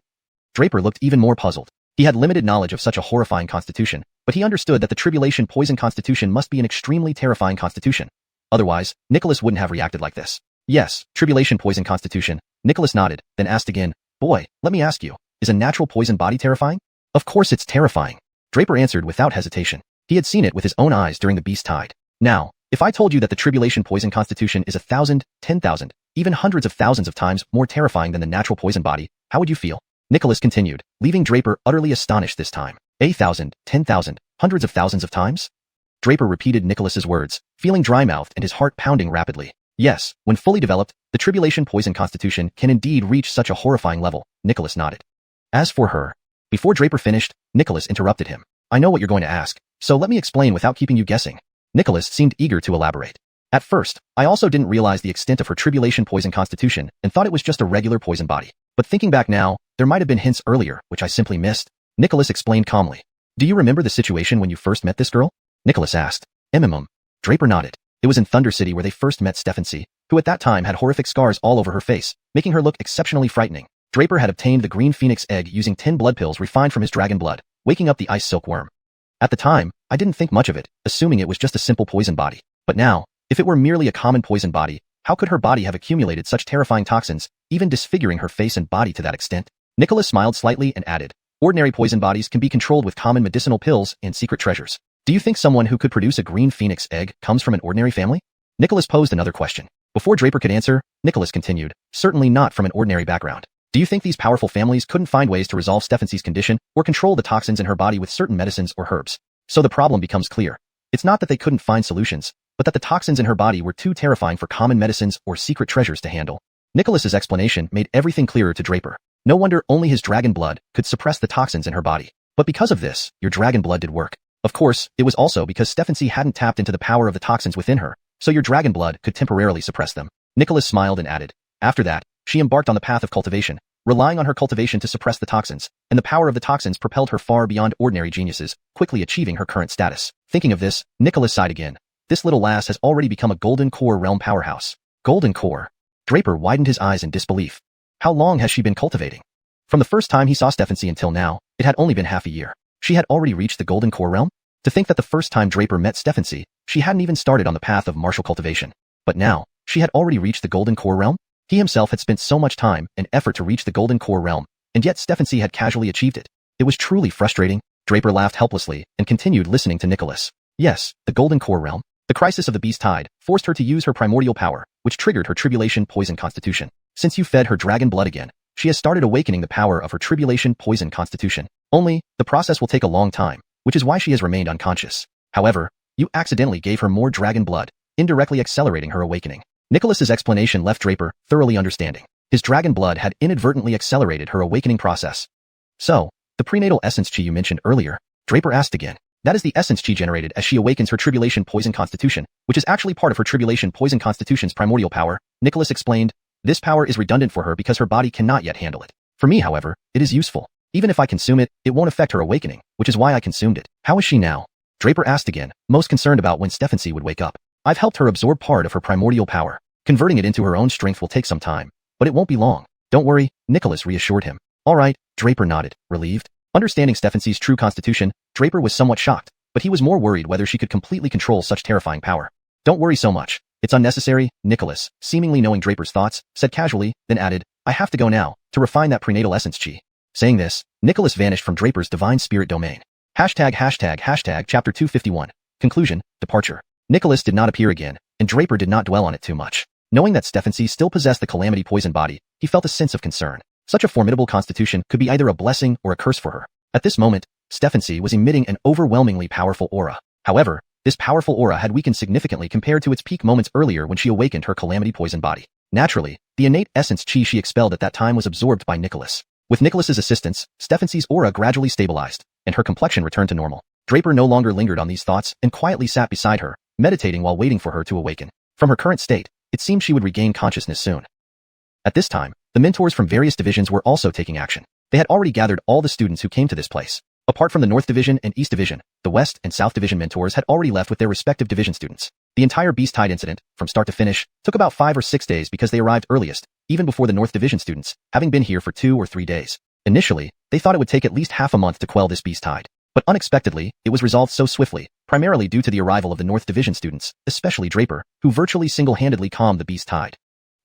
Draper looked even more puzzled. He had limited knowledge of such a horrifying constitution, but he understood that the tribulation poison constitution must be an extremely terrifying constitution. Otherwise, Nicholas wouldn't have reacted like this. Yes, tribulation poison constitution. Nicholas nodded, then asked again, boy, let me ask you, is a natural poison body terrifying? Of course it's terrifying. Draper answered without hesitation. He had seen it with his own eyes during the beast tide. Now, if I told you that the tribulation poison constitution is 1,000, 10,000, even hundreds of thousands of times more terrifying than the natural poison body, how would you feel? Nicholas continued, leaving Draper utterly astonished this time. 1,000, 10,000, hundreds of thousands of times? Draper repeated Nicholas's words, feeling dry-mouthed and his heart pounding rapidly. Yes, when fully developed, the tribulation poison constitution can indeed reach such a horrifying level, Nicholas nodded. As for her... Before Draper finished, Nicholas interrupted him. I know what you're going to ask, so let me explain without keeping you guessing. Nicholas seemed eager to elaborate. At first, I also didn't realize the extent of her tribulation poison constitution and thought it was just a regular poison body. But thinking back now, there might have been hints earlier, which I simply missed. Nicholas explained calmly. Do you remember the situation when you first met this girl? Nicholas asked. Draper nodded. It was in Thunder City where they first met Stephanie, who at that time had horrific scars all over her face, making her look exceptionally frightening. Draper had obtained the green phoenix egg using 10 blood pills refined from his dragon blood, waking up the ice silkworm. At the time, I didn't think much of it, assuming it was just a simple poison body. But now, if it were merely a common poison body, how could her body have accumulated such terrifying toxins, even disfiguring her face and body to that extent? Nicholas smiled slightly and added, ordinary poison bodies can be controlled with common medicinal pills and secret treasures. Do you think someone who could produce a green phoenix egg comes from an ordinary family? Nicholas posed another question. Before Draper could answer, Nicholas continued, certainly not from an ordinary background. Do you think these powerful families couldn't find ways to resolve Stephanie's condition or control the toxins in her body with certain medicines or herbs? So the problem becomes clear. It's not that they couldn't find solutions, but that the toxins in her body were too terrifying for common medicines or secret treasures to handle. Nicholas's explanation made everything clearer to Draper. No wonder only his dragon blood could suppress the toxins in her body. But because of this, your dragon blood did work. Of course, it was also because Stephanie hadn't tapped into the power of the toxins within her, so your dragon blood could temporarily suppress them. Nicholas smiled and added, after that, she embarked on the path of cultivation, relying on her cultivation to suppress the toxins, and the power of the toxins propelled her far beyond ordinary geniuses, quickly achieving her current status. Thinking of this, Nicholas sighed again. This little lass has already become a Golden Core realm powerhouse. Golden Core. Draper widened his eyes in disbelief. How long has she been cultivating? From the first time he saw Stephanie until now, it had only been half a year. She had already reached the Golden Core realm? To think that the first time Draper met Stephanie, she hadn't even started on the path of martial cultivation. But now, she had already reached the Golden Core realm? He himself had spent so much time and effort to reach the Golden Core realm, and yet Stephanie had casually achieved it. It was truly frustrating. Draper laughed helplessly and continued listening to Nicholas. Yes, the Golden Core realm. The crisis of the beast tide forced her to use her primordial power, which triggered her tribulation poison constitution. Since you fed her dragon blood again, she has started awakening the power of her tribulation poison constitution. Only, the process will take a long time, which is why she has remained unconscious. However, you accidentally gave her more dragon blood, indirectly accelerating her awakening. Nicholas's explanation left Draper thoroughly understanding. His dragon blood had inadvertently accelerated her awakening process. So, the prenatal essence chi you mentioned earlier, Draper asked again. That is the essence chi generated as she awakens her tribulation poison constitution, which is actually part of her tribulation poison constitution's primordial power, Nicholas explained. This power is redundant for her because her body cannot yet handle it. For me, however, it is useful. Even if I consume it, it won't affect her awakening, which is why I consumed it. How is she now? Draper asked again, most concerned about when Stephanie would wake up. I've helped her absorb part of her primordial power. Converting it into her own strength will take some time, but it won't be long. Don't worry, Nicholas reassured him. All right, Draper nodded, relieved. Understanding Stephanie's true constitution, Draper was somewhat shocked, but he was more worried whether she could completely control such terrifying power. Don't worry so much. It's unnecessary, Nicholas, seemingly knowing Draper's thoughts, said casually, then added, I have to go now, to refine that prenatal essence chi. Saying this, Nicholas vanished from Draper's divine spirit domain. Chapter 251. Conclusion, Departure. Nicholas did not appear again, and Draper did not dwell on it too much. Knowing that Stephanie still possessed the calamity poison body, he felt a sense of concern. Such a formidable constitution could be either a blessing or a curse for her. At this moment, Stephanie was emitting an overwhelmingly powerful aura. However, this powerful aura had weakened significantly compared to its peak moments earlier when she awakened her calamity poison body. Naturally, the innate essence chi she expelled at that time was absorbed by Nicholas. With Nicholas's assistance, Stephanie's aura gradually stabilized, and her complexion returned to normal. Draper no longer lingered on these thoughts and quietly sat beside her, meditating while waiting for her to awaken. From her current state, it seemed she would regain consciousness soon. At this time, the mentors from various divisions were also taking action. They had already gathered all the students who came to this place. Apart from the North Division and East Division, the West and South Division mentors had already left with their respective division students. The entire Beast Tide incident, from start to finish, took about 5 or 6 days because they arrived earliest, even before the North Division students, having been here for 2 or 3 days. Initially, they thought it would take at least half a month to quell this Beast Tide. But unexpectedly, it was resolved so swiftly, primarily due to the arrival of the North Division students, especially Draper, who virtually single-handedly calmed the Beast Tide.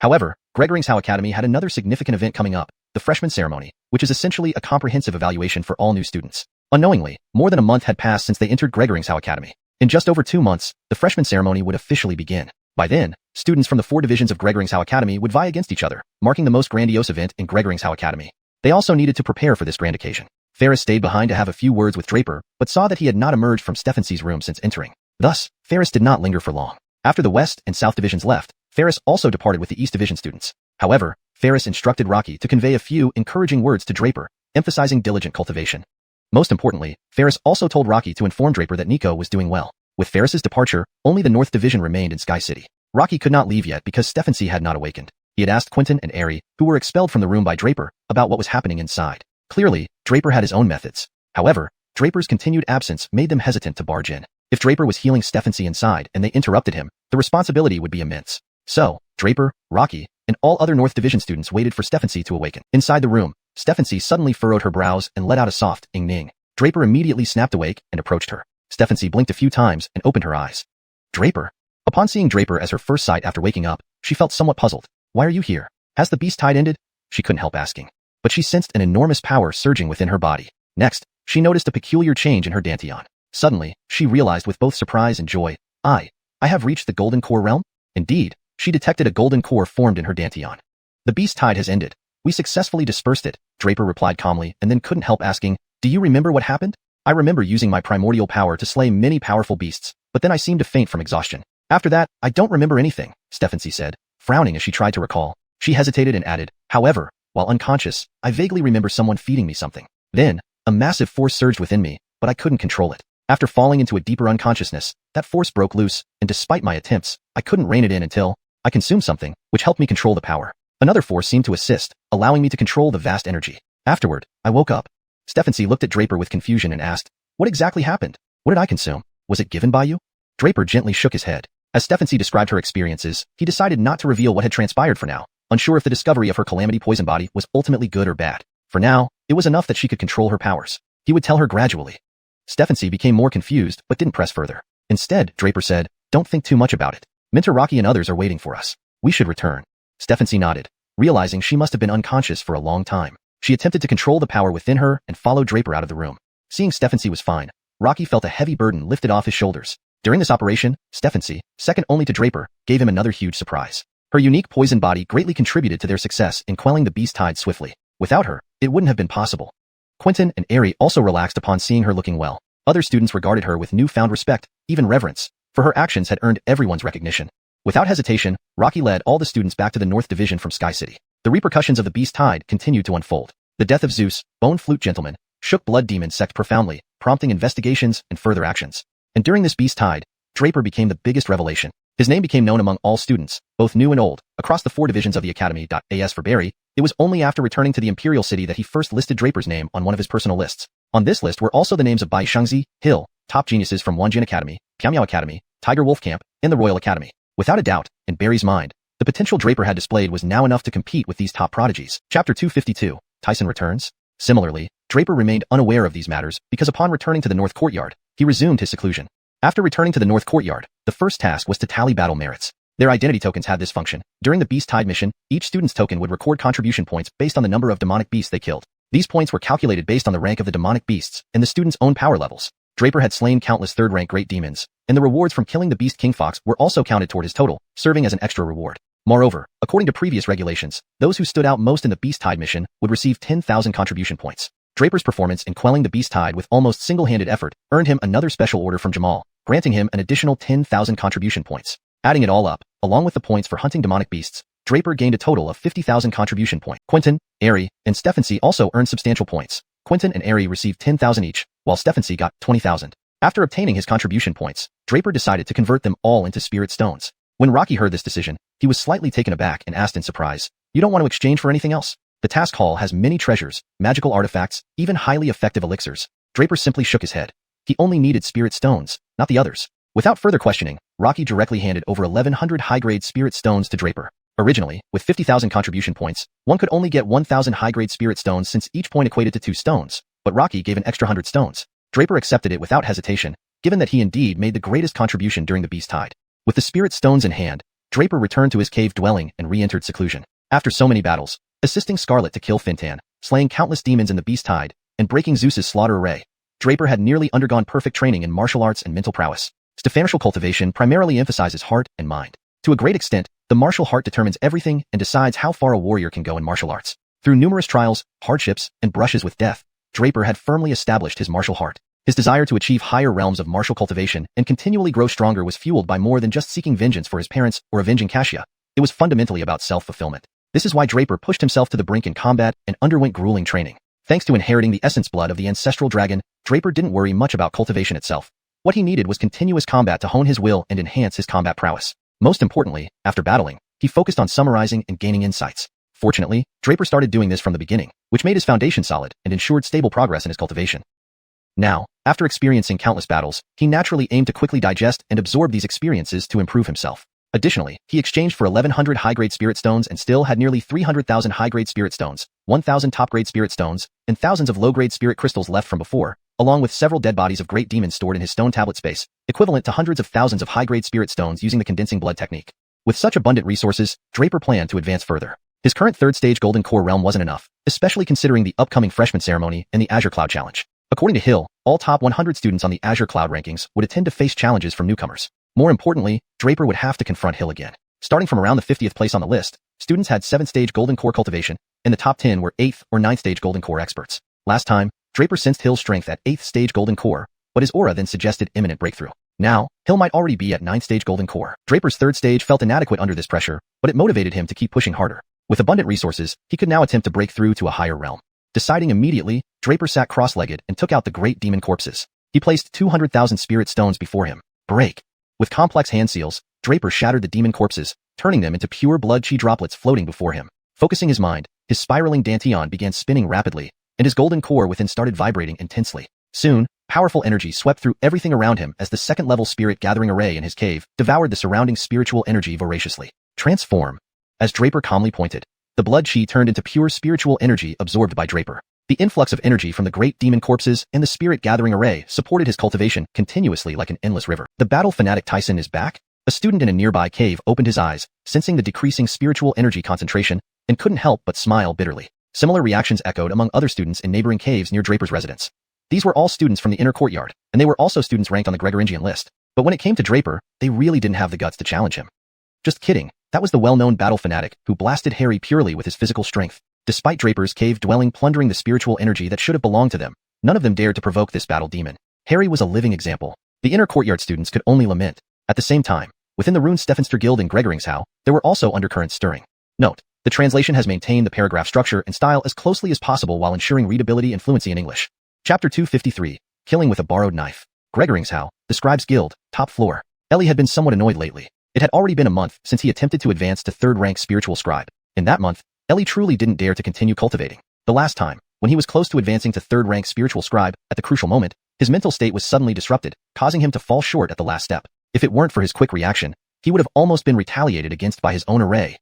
However, Xiao Academy had another significant event coming up, the freshman ceremony, which is essentially a comprehensive evaluation for all new students. Unknowingly, more than a month had passed since they entered Xiao Academy. In just over 2 months, the freshman ceremony would officially begin. By then, students from the 4 divisions of Xiao Academy would vie against each other, marking the most grandiose event in Xiao Academy. They also needed to prepare for this grand occasion. Ferris stayed behind to have a few words with Draper, but saw that he had not emerged from Stephanie's room since entering. Thus, Ferris did not linger for long. After the West and South divisions left, Ferris also departed with the East Division students. However, Ferris instructed Rocky to convey a few encouraging words to Draper, emphasizing diligent cultivation. Most importantly, Ferris also told Rocky to inform Draper that Nico was doing well. With Ferris's departure, only the North Division remained in Sky City. Rocky could not leave yet because Stephanie had not awakened. He had asked Quentin and Aerie, who were expelled from the room by Draper, about what was happening inside. Clearly, Draper had his own methods. However, Draper's continued absence made them hesitant to barge in. If Draper was healing Stephanie inside and they interrupted him, the responsibility would be immense. So, Draper, Rocky, and all other North Division students waited for Stephanie to awaken. Inside the room, Stephanie suddenly furrowed her brows and let out a soft ing-ning. Draper immediately snapped awake and approached her. Stephanie blinked a few times and opened her eyes. Draper. Upon seeing Draper as her first sight after waking up, she felt somewhat puzzled. Why are you here? Has the Beast Tide ended? She couldn't help asking. But she sensed an enormous power surging within her body. Next, she noticed a peculiar change in her dantian. Suddenly, she realized with both surprise and joy, I have reached the Golden Core realm? Indeed, she detected a golden core formed in her dantian. The Beast Tide has ended. We successfully dispersed it, Draper replied calmly and then couldn't help asking, do you remember what happened? I remember using my primordial power to slay many powerful beasts, but then I seemed to faint from exhaustion. After that, I don't remember anything, Stephanie said, frowning as she tried to recall. She hesitated and added, however, while unconscious, I vaguely remember someone feeding me something. Then, a massive force surged within me, but I couldn't control it. After falling into a deeper unconsciousness, that force broke loose, and despite my attempts, I couldn't rein it in until I consumed something, which helped me control the power. Another force seemed to assist, allowing me to control the vast energy. Afterward, I woke up. Stephanie looked at Draper with confusion and asked, "What exactly happened? What did I consume? Was it given by you?" Draper gently shook his head. As Stephanie described her experiences, he decided not to reveal what had transpired for now, unsure if the discovery of her calamity poison body was ultimately good or bad. For now, it was enough that she could control her powers. He would tell her gradually. Stephanie became more confused but didn't press further. Instead, Draper said, "Don't think too much about it. Mentor Rocky and others are waiting for us. We should return." Stephanie nodded, realizing she must have been unconscious for a long time. She attempted to control the power within her and followed Draper out of the room. Seeing Stephanie was fine, Rocky felt a heavy burden lifted off his shoulders. During this operation, Stephanie, second only to Draper, gave him another huge surprise. Her unique poison body greatly contributed to their success in quelling the beast tide swiftly. Without her, it wouldn't have been possible. Quentin and Heir also relaxed upon seeing her looking well. Other students regarded her with newfound respect, even reverence, for her actions had earned everyone's recognition. Without hesitation, Rocky led all the students back to the North Division from Sky City. The repercussions of the beast tide continued to unfold. The death of Zeus, Bone Flute Gentleman, shook Blood Demon sect profoundly, prompting investigations and further actions. And during this beast tide, Draper became the biggest revelation. His name became known among all students, both new and old, across the 4 divisions of the Academy.As for Barry. It was only after returning to the Imperial City that he first listed Draper's name on one of his personal lists. On this list were also the names of Bai Xianxia, Hill, top geniuses from Wanjian Academy, Piangyao Academy, Tiger Wolf Camp, and the Royal Academy. Without a doubt, in Barry's mind, the potential Draper had displayed was now enough to compete with these top prodigies. Chapter 252, Tyson returns. Similarly, Draper remained unaware of these matters because upon returning to the North Courtyard, he resumed his seclusion. After returning to the North Courtyard, the first task was to tally battle merits. Their identity tokens had this function. During the Beast Tide mission, each student's token would record contribution points based on the number of demonic beasts they killed. These points were calculated based on the rank of the demonic beasts and the student's own power levels. Draper had slain countless third-rank great demons, and the rewards from killing the beast King Fox were also counted toward his total, serving as an extra reward. Moreover, according to previous regulations, those who stood out most in the Beast Tide mission would receive 10,000 contribution points. Draper's performance in quelling the Beast Tide with almost single-handed effort earned him another special order from Jamal, granting him an additional 10,000 contribution points. Adding it all up, along with the points for hunting demonic beasts, Draper gained a total of 50,000 contribution points. Quentin, Heir, and Stephanie also earned substantial points. Quentin and Heir received 10,000 each, while Stephanie got 20,000. After obtaining his contribution points, Draper decided to convert them all into spirit stones. When Rocky heard this decision, he was slightly taken aback and asked in surprise, "You don't want to exchange for anything else? The task hall has many treasures, magical artifacts, even highly effective elixirs." Draper simply shook his head. He only needed spirit stones, not the others. Without further questioning, Rocky directly handed over 1,100 high-grade spirit stones to Draper. Originally, with 50,000 contribution points, one could only get 1,000 high-grade spirit stones since each point equated to 2 stones, but Rocky gave an extra 100 stones. Draper accepted it without hesitation, given that he indeed made the greatest contribution during the Beast Tide. With the spirit stones in hand, Draper returned to his cave dwelling and re-entered seclusion. After so many battles, assisting Scarlet to kill Fintan, slaying countless demons in the Beast Tide, and breaking Zeus's slaughter array, Draper had nearly undergone perfect training in martial arts and mental prowess. Stefanatial cultivation primarily emphasizes heart and mind. To a great extent, the martial heart determines everything and decides how far a warrior can go in martial arts. Through numerous trials, hardships, and brushes with death, Draper had firmly established his martial heart. His desire to achieve higher realms of martial cultivation and continually grow stronger was fueled by more than just seeking vengeance for his parents or avenging xianxia. It was fundamentally about self-fulfillment. This is why Draper pushed himself to the brink in combat and underwent grueling training. Thanks to inheriting the essence blood of the ancestral dragon, Draper didn't worry much about cultivation itself. What he needed was continuous combat to hone his will and enhance his combat prowess. Most importantly, after battling, he focused on summarizing and gaining insights. Fortunately, Draper started doing this from the beginning, which made his foundation solid and ensured stable progress in his cultivation. Now, after experiencing countless battles, he naturally aimed to quickly digest and absorb these experiences to improve himself. Additionally, he exchanged for 1,100 high-grade spirit stones and still had nearly 300,000 high-grade spirit stones, 1,000 top-grade spirit stones, and thousands of low-grade spirit crystals left from before, along with several dead bodies of great demons stored in his stone tablet space, equivalent to hundreds of thousands of high-grade spirit stones using the condensing blood technique. With such abundant resources, Draper planned to advance further. His current third-stage Golden Core realm wasn't enough, especially considering the upcoming freshman ceremony and the Azure Cloud Challenge. According to Hill, all top 100 students on the Azure Cloud rankings would attend to face challenges from newcomers. More importantly, Draper would have to confront Hill again. Starting from around the 50th place on the list, students had 7th-stage Golden Core cultivation, and the top 10 were 8th or 9th-stage Golden Core experts. Last time, Draper sensed Hill's strength at 8th-stage Golden Core, but his aura then suggested imminent breakthrough. Now, Hill might already be at 9th-stage Golden Core. Draper's 3rd stage felt inadequate under this pressure, but it motivated him to keep pushing harder. With abundant resources, he could now attempt to break through to a higher realm. Deciding immediately, Draper sat cross-legged and took out the great demon corpses. He placed 200,000 spirit stones before him. Break! With complex hand seals, Draper shattered the demon corpses, turning them into pure blood chi droplets floating before him. Focusing his mind, his spiraling dantian began spinning rapidly, and his golden core within started vibrating intensely. Soon, powerful energy swept through everything around him as the second-level spirit gathering array in his cave devoured the surrounding spiritual energy voraciously. Transform. As Draper calmly pointed, the blood chi turned into pure spiritual energy absorbed by Draper. The influx of energy from the great demon corpses and the spirit gathering array supported his cultivation continuously like an endless river. The battle fanatic Tyson is back? A student in a nearby cave opened his eyes, sensing the decreasing spiritual energy concentration, and couldn't help but smile bitterly. Similar reactions echoed among other students in neighboring caves near Draper's residence. These were all students from the inner courtyard, and they were also students ranked on the Gregoringian list. But when it came to Draper, they really didn't have the guts to challenge him. Just kidding, that was the well-known battle fanatic who blasted Harry purely with his physical strength. Despite Draper's cave-dwelling plundering the spiritual energy that should have belonged to them, none of them dared to provoke this battle demon. Harry was a living example. The inner courtyard students could only lament. At the same time, within the Rune Stephenster Guild in Gregoringshau, there were also undercurrents stirring. Note, the translation has maintained the paragraph structure and style as closely as possible while ensuring readability and fluency in English. Chapter 253, Killing with a Borrowed Knife. Gregoringshau, the Scribes Guild, top floor. Ellie had been somewhat annoyed lately. It had already been a month since he attempted to advance to third-rank spiritual scribe. In that month, Ellie truly didn't dare to continue cultivating. The last time, when he was close to advancing to third-rank spiritual scribe, at the crucial moment, his mental state was suddenly disrupted, causing him to fall short at the last step. If it weren't for his quick reaction, he would have almost been retaliated against by his own array.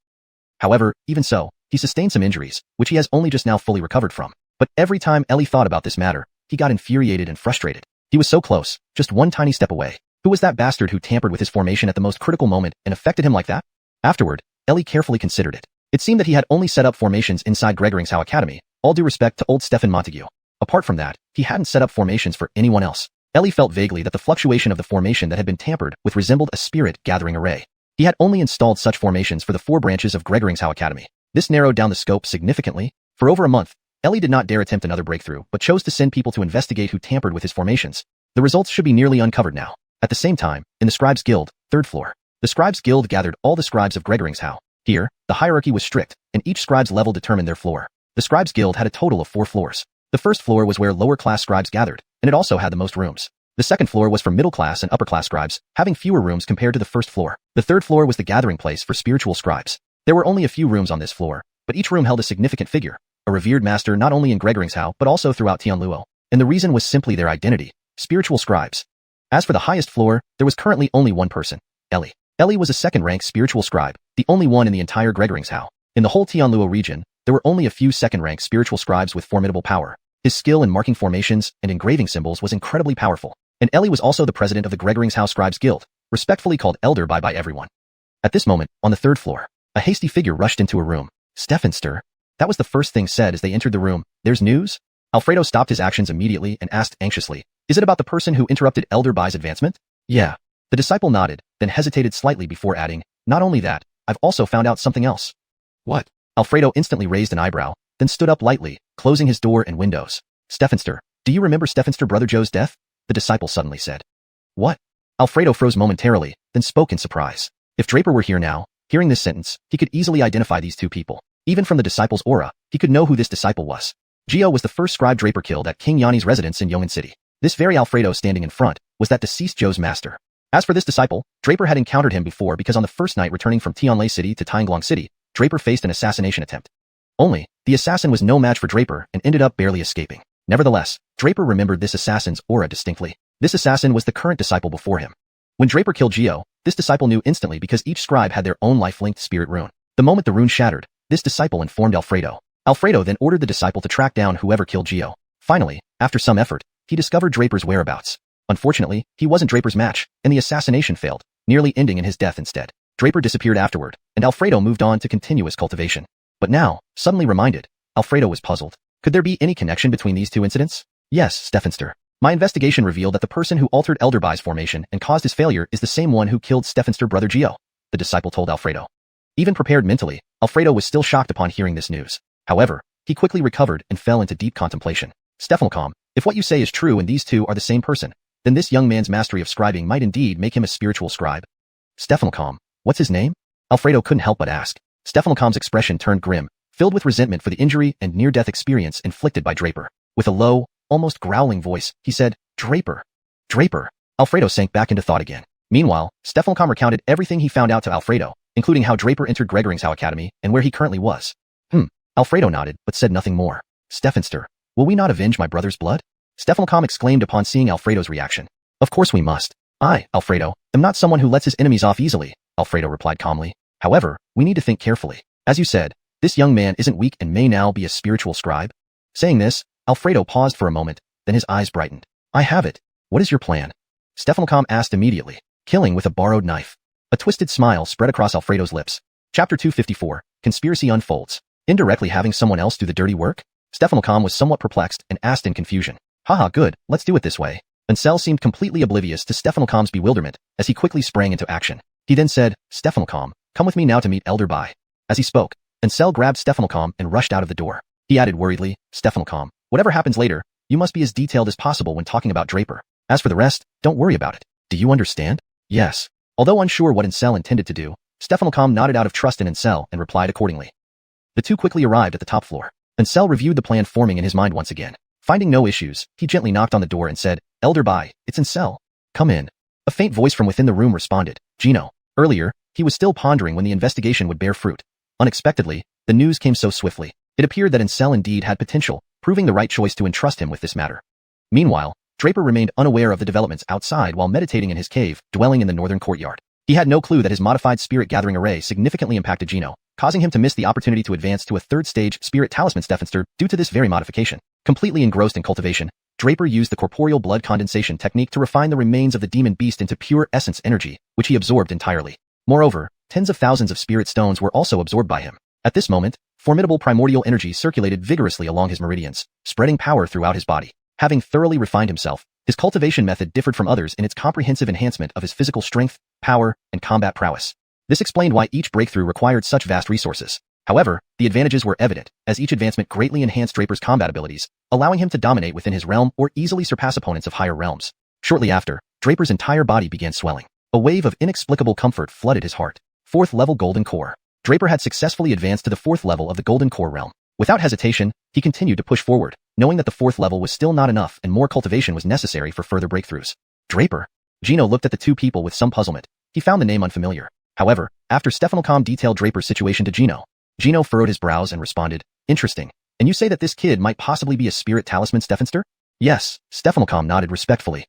However, even so, he sustained some injuries, which he has only just now fully recovered from. But every time Ellie thought about this matter, he got infuriated and frustrated. He was so close, just one tiny step away. Who was that bastard who tampered with his formation at the most critical moment and affected him like that? Afterward, Ellie carefully considered it. It seemed that he had only set up formations inside Gregoringshau Academy, all due respect to old Stefan Montague. Apart from that, he hadn't set up formations for anyone else. Ellie felt vaguely that the fluctuation of the formation that had been tampered with resembled a spirit gathering array. He had only installed such formations for the 4 branches of Gregoringshau Academy. This narrowed down the scope significantly. For over a month, Ellie did not dare attempt another breakthrough, but chose to send people to investigate who tampered with his formations. The results should be nearly uncovered now. At the same time, in the Scribes Guild, 3rd floor, the Scribes Guild gathered all the scribes of Gregoringshau. Here, the hierarchy was strict, and each scribe's level determined their floor. The Scribes Guild had a total of 4 floors. The first floor was where lower-class scribes gathered, and it also had the most rooms. The second floor was for middle-class and upper-class scribes, having fewer rooms compared to the first floor. The third floor was the gathering place for spiritual scribes. There were only a few rooms on this floor, but each room held a significant figure, a revered master not only in Gregoringshau but also throughout Tianluo. And the reason was simply their identity, spiritual scribes. As for the highest floor, there was currently only one person, Ellie. Ellie was a second-rank spiritual scribe, the only one in the entire Gregoringshau. In the whole Tianluo region, there were only a few second-rank spiritual scribes with formidable power. His skill in marking formations and engraving symbols was incredibly powerful. And Ellie was also the president of the Gregoringshau Scribes Guild, respectfully called Elder by everyone. At this moment, on the 3rd floor, a hasty figure rushed into a room. Stephenster. That was the first thing said as they entered the room. There's news? Alfredo stopped his actions immediately and asked anxiously, is it about the person who interrupted Elder Bai's advancement? Yeah. The disciple nodded, then hesitated slightly before adding, not only that, I've also found out something else. What? Alfredo instantly raised an eyebrow, then stood up lightly, closing his door and windows. Stephenster, do you remember Stephenster Brother Joe's death? The disciple suddenly said. What? Alfredo froze momentarily, then spoke in surprise. If Draper were here now, hearing this sentence, he could easily identify these two people. Even from the disciple's aura, he could know who this disciple was. Gio was the first scribe Draper killed at King Yanni's residence in Yong'an City. This very Alfredo standing in front was that deceased Joe's master. As for this disciple, Draper had encountered him before because on the first night returning from Tianlai City to Tainglong City, Draper faced an assassination attempt. Only, the assassin was no match for Draper and ended up barely escaping. Nevertheless, Draper remembered this assassin's aura distinctly. This assassin was the current disciple before him. When Draper killed Gio, this disciple knew instantly because each scribe had their own life-linked spirit rune. The moment the rune shattered, this disciple informed Alfredo. Alfredo then ordered the disciple to track down whoever killed Gio. Finally, after some effort, he discovered Draper's whereabouts. Unfortunately, he wasn't Draper's match, and the assassination failed, nearly ending in his death instead. Draper disappeared afterward, and Alfredo moved on to continuous cultivation. But now, suddenly reminded, Alfredo was puzzled. Could there be any connection between these two incidents? Yes, Stephenster. My investigation revealed that the person who altered Elder Bai's formation and caused his failure is the same one who killed Stephenster Brother Gio, the disciple told Alfredo. Even prepared mentally, Alfredo was still shocked upon hearing this news. However, he quickly recovered and fell into deep contemplation. Stephenocom, if what you say is true and these two are the same person, then this young man's mastery of scribing might indeed make him a spiritual scribe. Stephenocom, what's his name? Alfredo couldn't help but ask. Stephenocom's expression turned grim, filled with resentment for the injury and near-death experience inflicted by Draper. With a low, almost growling voice, he said, Draper. Draper. Alfredo sank back into thought again. Meanwhile, Stephenocom recounted everything he found out to Alfredo, including how Draper entered Gregoringshau Academy and where he currently was. Alfredo nodded, but said nothing more. Stephanster, will we not avenge my brother's blood? Stefanelcom exclaimed upon seeing Alfredo's reaction. Of course we must. I, Alfredo, am not someone who lets his enemies off easily, Alfredo replied calmly. However, we need to think carefully. As you said, this young man isn't weak and may now be a spiritual scribe. Saying this, Alfredo paused for a moment, then his eyes brightened. I have it. What is your plan? Stefanelcom asked immediately. Killing with a borrowed knife. A twisted smile spread across Alfredo's lips. Chapter 254, Conspiracy Unfolds. Indirectly having someone else do the dirty work? Stefanelcom was somewhat perplexed and asked in confusion. Haha, good, let's do it this way. Ansel seemed completely oblivious to Stefanelcom's bewilderment as he quickly sprang into action. He then said, Stefanelcom, come with me now to meet Elder Bai. As he spoke, Ansel grabbed Stefanelcom and rushed out of the door. He added worriedly, Stefanelcom, whatever happens later, you must be as detailed as possible when talking about Draper. As for the rest, don't worry about it. Do you understand? Yes. Although unsure what Ansel intended to do, Stefanelcom nodded out of trust in Ansel and replied accordingly. The two quickly arrived at the top floor. Ansel reviewed the plan forming in his mind once again. Finding no issues, he gently knocked on the door and said, Elder Bai, it's Ansel. Come in. A faint voice from within the room responded, Gino. Earlier, he was still pondering when the investigation would bear fruit. Unexpectedly, the news came so swiftly. It appeared that Ansel indeed had potential, proving the right choice to entrust him with this matter. Meanwhile, Draper remained unaware of the developments outside while meditating in his cave, dwelling in the northern courtyard. He had no clue that his modified spirit gathering array significantly impacted Gino, causing him to miss the opportunity to advance to a third-stage spirit talisman Stephanster due to this very modification. Completely engrossed in cultivation, Draper used the corporeal blood condensation technique to refine the remains of the demon beast into pure essence energy, which he absorbed entirely. Moreover, tens of thousands of spirit stones were also absorbed by him. At this moment, formidable primordial energy circulated vigorously along his meridians, spreading power throughout his body. Having thoroughly refined himself, his cultivation method differed from others in its comprehensive enhancement of his physical strength, power, and combat prowess. This explained why each breakthrough required such vast resources. However, the advantages were evident, as each advancement greatly enhanced Draper's combat abilities, allowing him to dominate within his realm or easily surpass opponents of higher realms. Shortly after, Draper's entire body began swelling. A wave of inexplicable comfort flooded his heart. 4th level Golden Core. Draper had successfully advanced to the 4th level of the Golden Core realm. Without hesitation, he continued to push forward, knowing that the 4th level was still not enough and more cultivation was necessary for further breakthroughs. Draper. Gino looked at the two people with some puzzlement. He found the name unfamiliar. However, after Stefanelcom detailed Draper's situation to Gino furrowed his brows and responded, Interesting. And you say that this kid might possibly be a spirit talisman Stephanster? Yes, Stefanelcom nodded respectfully.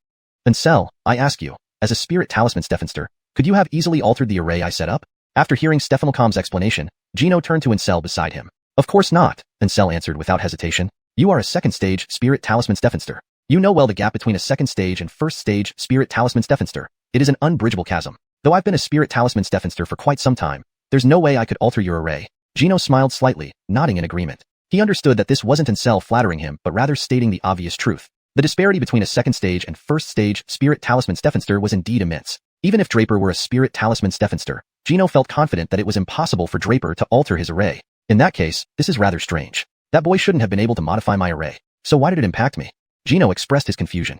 Ansel, I ask you, as a spirit talisman Stephanster, could you have easily altered the array I set up? After hearing Stefanelcom's explanation, Gino turned to Ansel beside him. Of course not, Ansel answered without hesitation. You are a second-stage spirit talisman Stephanster. You know well the gap between a second-stage and first-stage spirit talisman Stephanster. It is an unbridgeable chasm. Though I've been a spirit talisman Stephanster for quite some time, there's no way I could alter your array. Gino smiled slightly, nodding in agreement. He understood that this wasn't Ansel flattering him but rather stating the obvious truth. The disparity between a second-stage and first-stage spirit talisman Stephanster was indeed immense. Even if Draper were a spirit talisman Stephanster, Gino felt confident that it was impossible for Draper to alter his array. In that case, this is rather strange. That boy shouldn't have been able to modify my array. So why did it impact me? Gino expressed his confusion.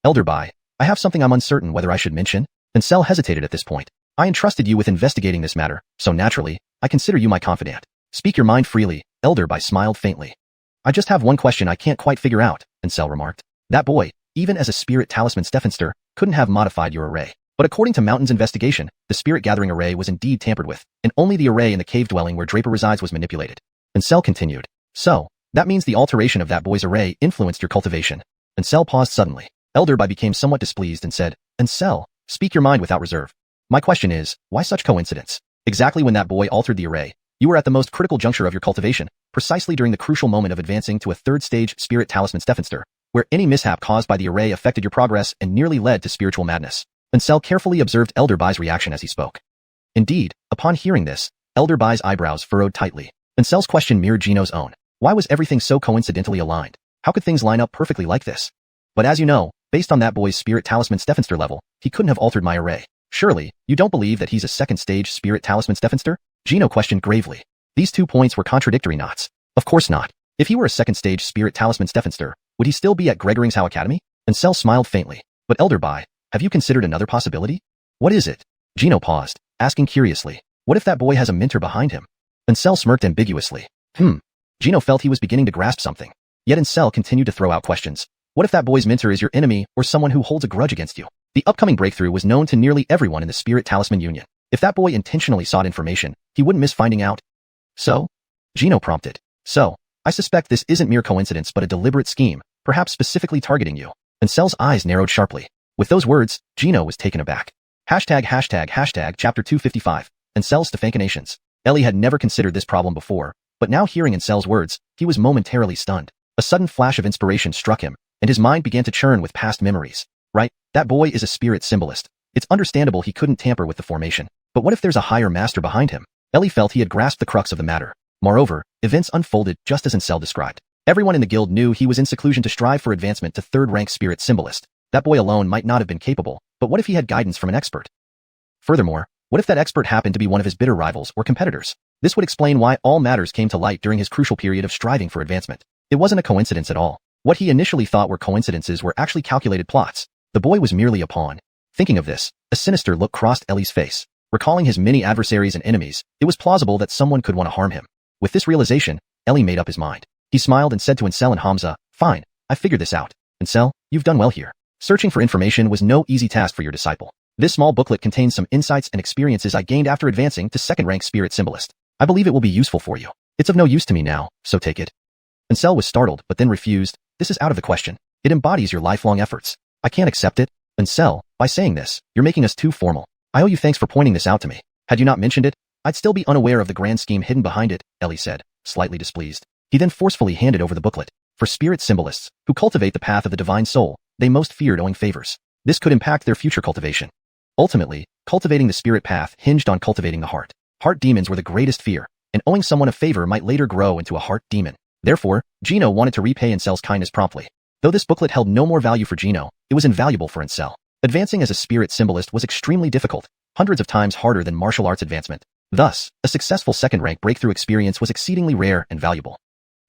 Elder Bai, I have something I'm uncertain whether I should mention. Ansel hesitated at this point. I entrusted you with investigating this matter, so naturally, I consider you my confidant. Speak your mind freely, Elder Bai smiled faintly. I just have one question I can't quite figure out, Ansel remarked. That boy, even as a spirit talisman Stephanster, couldn't have modified your array. But according to Mountain's investigation, the spirit gathering array was indeed tampered with, and only the array in the cave dwelling where Draper resides was manipulated. Ansel continued. So, that means the alteration of that boy's array influenced your cultivation. Ansel paused suddenly. Elder Bai became somewhat displeased and said, Ansel, speak your mind without reserve. My question is, why such coincidence? Exactly when that boy altered the array, you were at the most critical juncture of your cultivation, precisely during the crucial moment of advancing to a third-stage spirit talisman Stephanster, where any mishap caused by the array affected your progress and nearly led to spiritual madness. Ansel carefully observed Elder Bai's reaction as he spoke. Indeed, upon hearing this, Elder Bai's eyebrows furrowed tightly. Ansel's question mirrored Gino's own. Why was everything so coincidentally aligned? How could things line up perfectly like this? But as you know, based on that boy's spirit talisman Stephanster level, he couldn't have altered my array. Surely, you don't believe that he's a second-stage spirit talisman Stephanster? Gino questioned gravely. These 2 points were contradictory knots. Of course not. If he were a second-stage spirit talisman Stephanster, would he still be at Gregoring's Academy? Ansel smiled faintly. But Elder Bai, have you considered another possibility? What is it? Gino paused, asking curiously. What if that boy has a mentor behind him? Ansel smirked ambiguously. Gino felt he was beginning to grasp something. Yet Ansel continued to throw out questions. What if that boy's mentor is your enemy or someone who holds a grudge against you? The upcoming breakthrough was known to nearly everyone in the Spirit Talisman Union. If that boy intentionally sought information, he wouldn't miss finding out. So? Gino prompted. So, I suspect this isn't mere coincidence but a deliberate scheme, perhaps specifically targeting you. Ansel's eyes narrowed sharply. With those words, Gino was taken aback. Chapter 255. Ansel's Stefankinations. Ellie had never considered this problem before, but now hearing Ansel's words, he was momentarily stunned. A sudden flash of inspiration struck him, and his mind began to churn with past memories. Right, that boy is a spirit symbolist. It's understandable he couldn't tamper with the formation. But what if there's a higher master behind him? Ellie felt he had grasped the crux of the matter. Moreover, events unfolded just as Ansel described. Everyone in the guild knew he was in seclusion to strive for advancement to third-rank spirit symbolist. That boy alone might not have been capable, but what if he had guidance from an expert? Furthermore, what if that expert happened to be one of his bitter rivals or competitors? This would explain why all matters came to light during his crucial period of striving for advancement. It wasn't a coincidence at all. What he initially thought were coincidences were actually calculated plots. The boy was merely a pawn. Thinking of this, a sinister look crossed Ellie's face. Recalling his many adversaries and enemies, it was plausible that someone could want to harm him. With this realization, Ellie made up his mind. He smiled and said to Ansel and Hamza, "Fine, I figured this out. Ansel, you've done well here. Searching for information was no easy task for your disciple. This small booklet contains some insights and experiences I gained after advancing to second-rank spirit symbolist. I believe it will be useful for you. It's of no use to me now, so take it." Ansel was startled but then refused. "This is out of the question. It embodies your lifelong efforts. I can't accept it." "Ansel, by saying this, you're making us too formal. I owe you thanks for pointing this out to me. Had you not mentioned it, I'd still be unaware of the grand scheme hidden behind it," Ellie said, slightly displeased. He then forcefully handed over the booklet. For spirit symbolists, who cultivate the path of the divine soul, they most feared owing favors. This could impact their future cultivation. Ultimately, cultivating the spirit path hinged on cultivating the heart. Heart demons were the greatest fear, and owing someone a favor might later grow into a heart demon. Therefore, Gino wanted to repay Ansel's kindness promptly. Though this booklet held no more value for Gino, it was invaluable for Ansel. Advancing as a spirit symbolist was extremely difficult, hundreds of times harder than martial arts advancement. Thus, a successful second-rank breakthrough experience was exceedingly rare and valuable.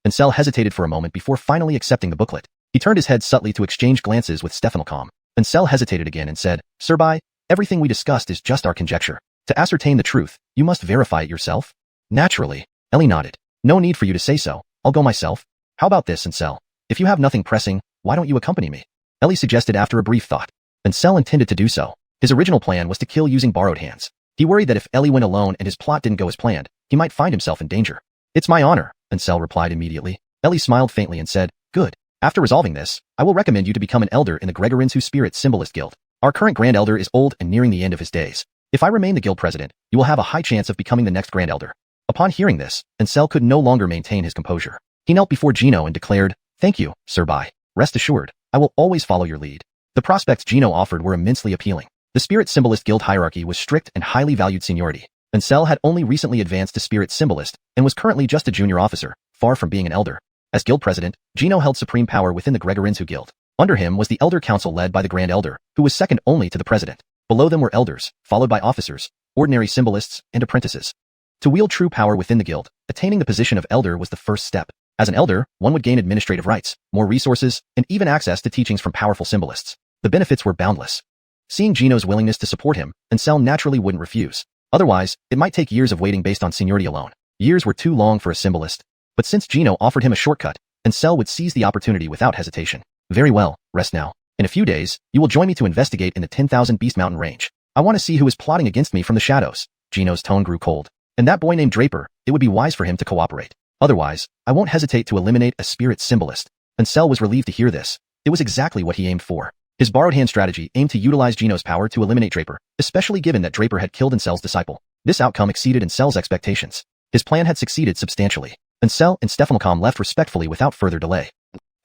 Ansel hesitated for a moment before finally accepting the booklet. He turned his head subtly to exchange glances with Stefanocom. Ansel hesitated again and said, "Sirbai, everything we discussed is just our conjecture. To ascertain the truth, you must verify it yourself." "Naturally." Ellie nodded. "No need for you to say so. I'll go myself." "How about this, Ansel? If you have nothing pressing, why don't you accompany me?" Ellie suggested after a brief thought. Ansel intended to do so. His original plan was to kill using borrowed hands. He worried that if Ellie went alone and his plot didn't go as planned, he might find himself in danger. "It's my honor," Ansel replied immediately. Ellie smiled faintly and said, "Good. After resolving this, I will recommend you to become an elder in the Gregorinsu Spirit Symbolist Guild. Our current Grand Elder is old and nearing the end of his days. If I remain the guild president, you will have a high chance of becoming the next Grand Elder." Upon hearing this, Ansel could no longer maintain his composure. He knelt before Gino and declared, "Thank you, Sirbai. Rest assured, I will always follow your lead." The prospects Gino offered were immensely appealing. The Spirit Symbolist Guild hierarchy was strict and highly valued seniority. Ansel had only recently advanced to Spirit Symbolist and was currently just a junior officer, far from being an elder. As guild president, Gino held supreme power within the Gregorinsu Guild. Under him was the Elder Council led by the Grand Elder, who was second only to the president. Below them were elders, followed by officers, ordinary symbolists, and apprentices. To wield true power within the guild, attaining the position of elder was the first step. As an elder, one would gain administrative rights, more resources, and even access to teachings from powerful symbolists. The benefits were boundless. Seeing Gino's willingness to support him, Ansel naturally wouldn't refuse. Otherwise, it might take years of waiting based on seniority alone. Years were too long for a symbolist. But since Gino offered him a shortcut, Ansel would seize the opportunity without hesitation. "Very well, rest now. In a few days, you will join me to investigate in the 10,000 Beast Mountain range. I want to see who is plotting against me from the shadows." Gino's tone grew cold. "And that boy named Draper, it would be wise for him to cooperate. Otherwise, I won't hesitate to eliminate a spirit symbolist." Ansel was relieved to hear this. It was exactly what he aimed for. His borrowed hand strategy aimed to utilize Gino's power to eliminate Draper, especially given that Draper had killed Ansel's disciple. This outcome exceeded Ansel's expectations. His plan had succeeded substantially. Ansel and Stefanocom left respectfully without further delay.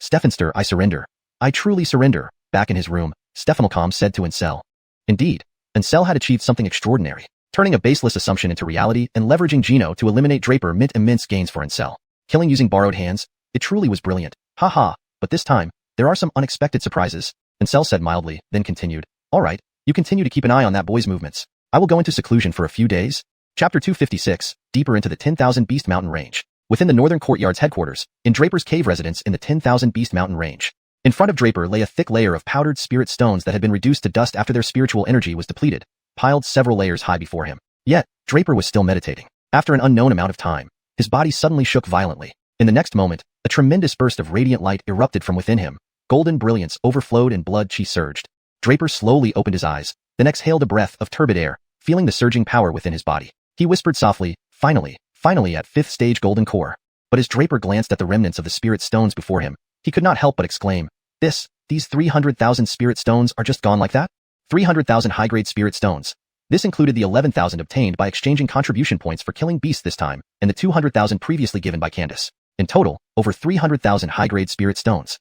"Stefanster, I surrender. I truly surrender." Back in his room, Stefanocom said to Ansel. Indeed, Ansel had achieved something extraordinary. Turning a baseless assumption into reality and leveraging Gino to eliminate Draper meant immense gains for Ansel. Killing using borrowed hands, it truly was brilliant. Haha, but this time, there are some unexpected surprises. Ansel said mildly, then continued, "All right, you continue to keep an eye on that boy's movements. I will go into seclusion for a few days." Chapter 256, deeper into the 10,000 Beast Mountain range. Within the Northern Courtyard's headquarters, in Draper's cave residence in the 10,000 Beast Mountain range. In front of Draper lay a thick layer of powdered spirit stones that had been reduced to dust after their spiritual energy was depleted, piled several layers high before him. Yet, Draper was still meditating. After an unknown amount of time, his body suddenly shook violently. In the next moment, a tremendous burst of radiant light erupted from within him. Golden brilliance overflowed and blood chi surged. Draper slowly opened his eyes, then exhaled a breath of turbid air, feeling the surging power within his body. He whispered softly, finally at 5th stage golden core. But as Draper glanced at the remnants of the spirit stones before him, he could not help but exclaim, These 300,000 spirit stones are just gone like that? 300,000 high-grade spirit stones. This included the 11,000 obtained by exchanging contribution points for killing beasts this time, and the 200,000 previously given by Candace. In total, over 300,000 high-grade spirit stones.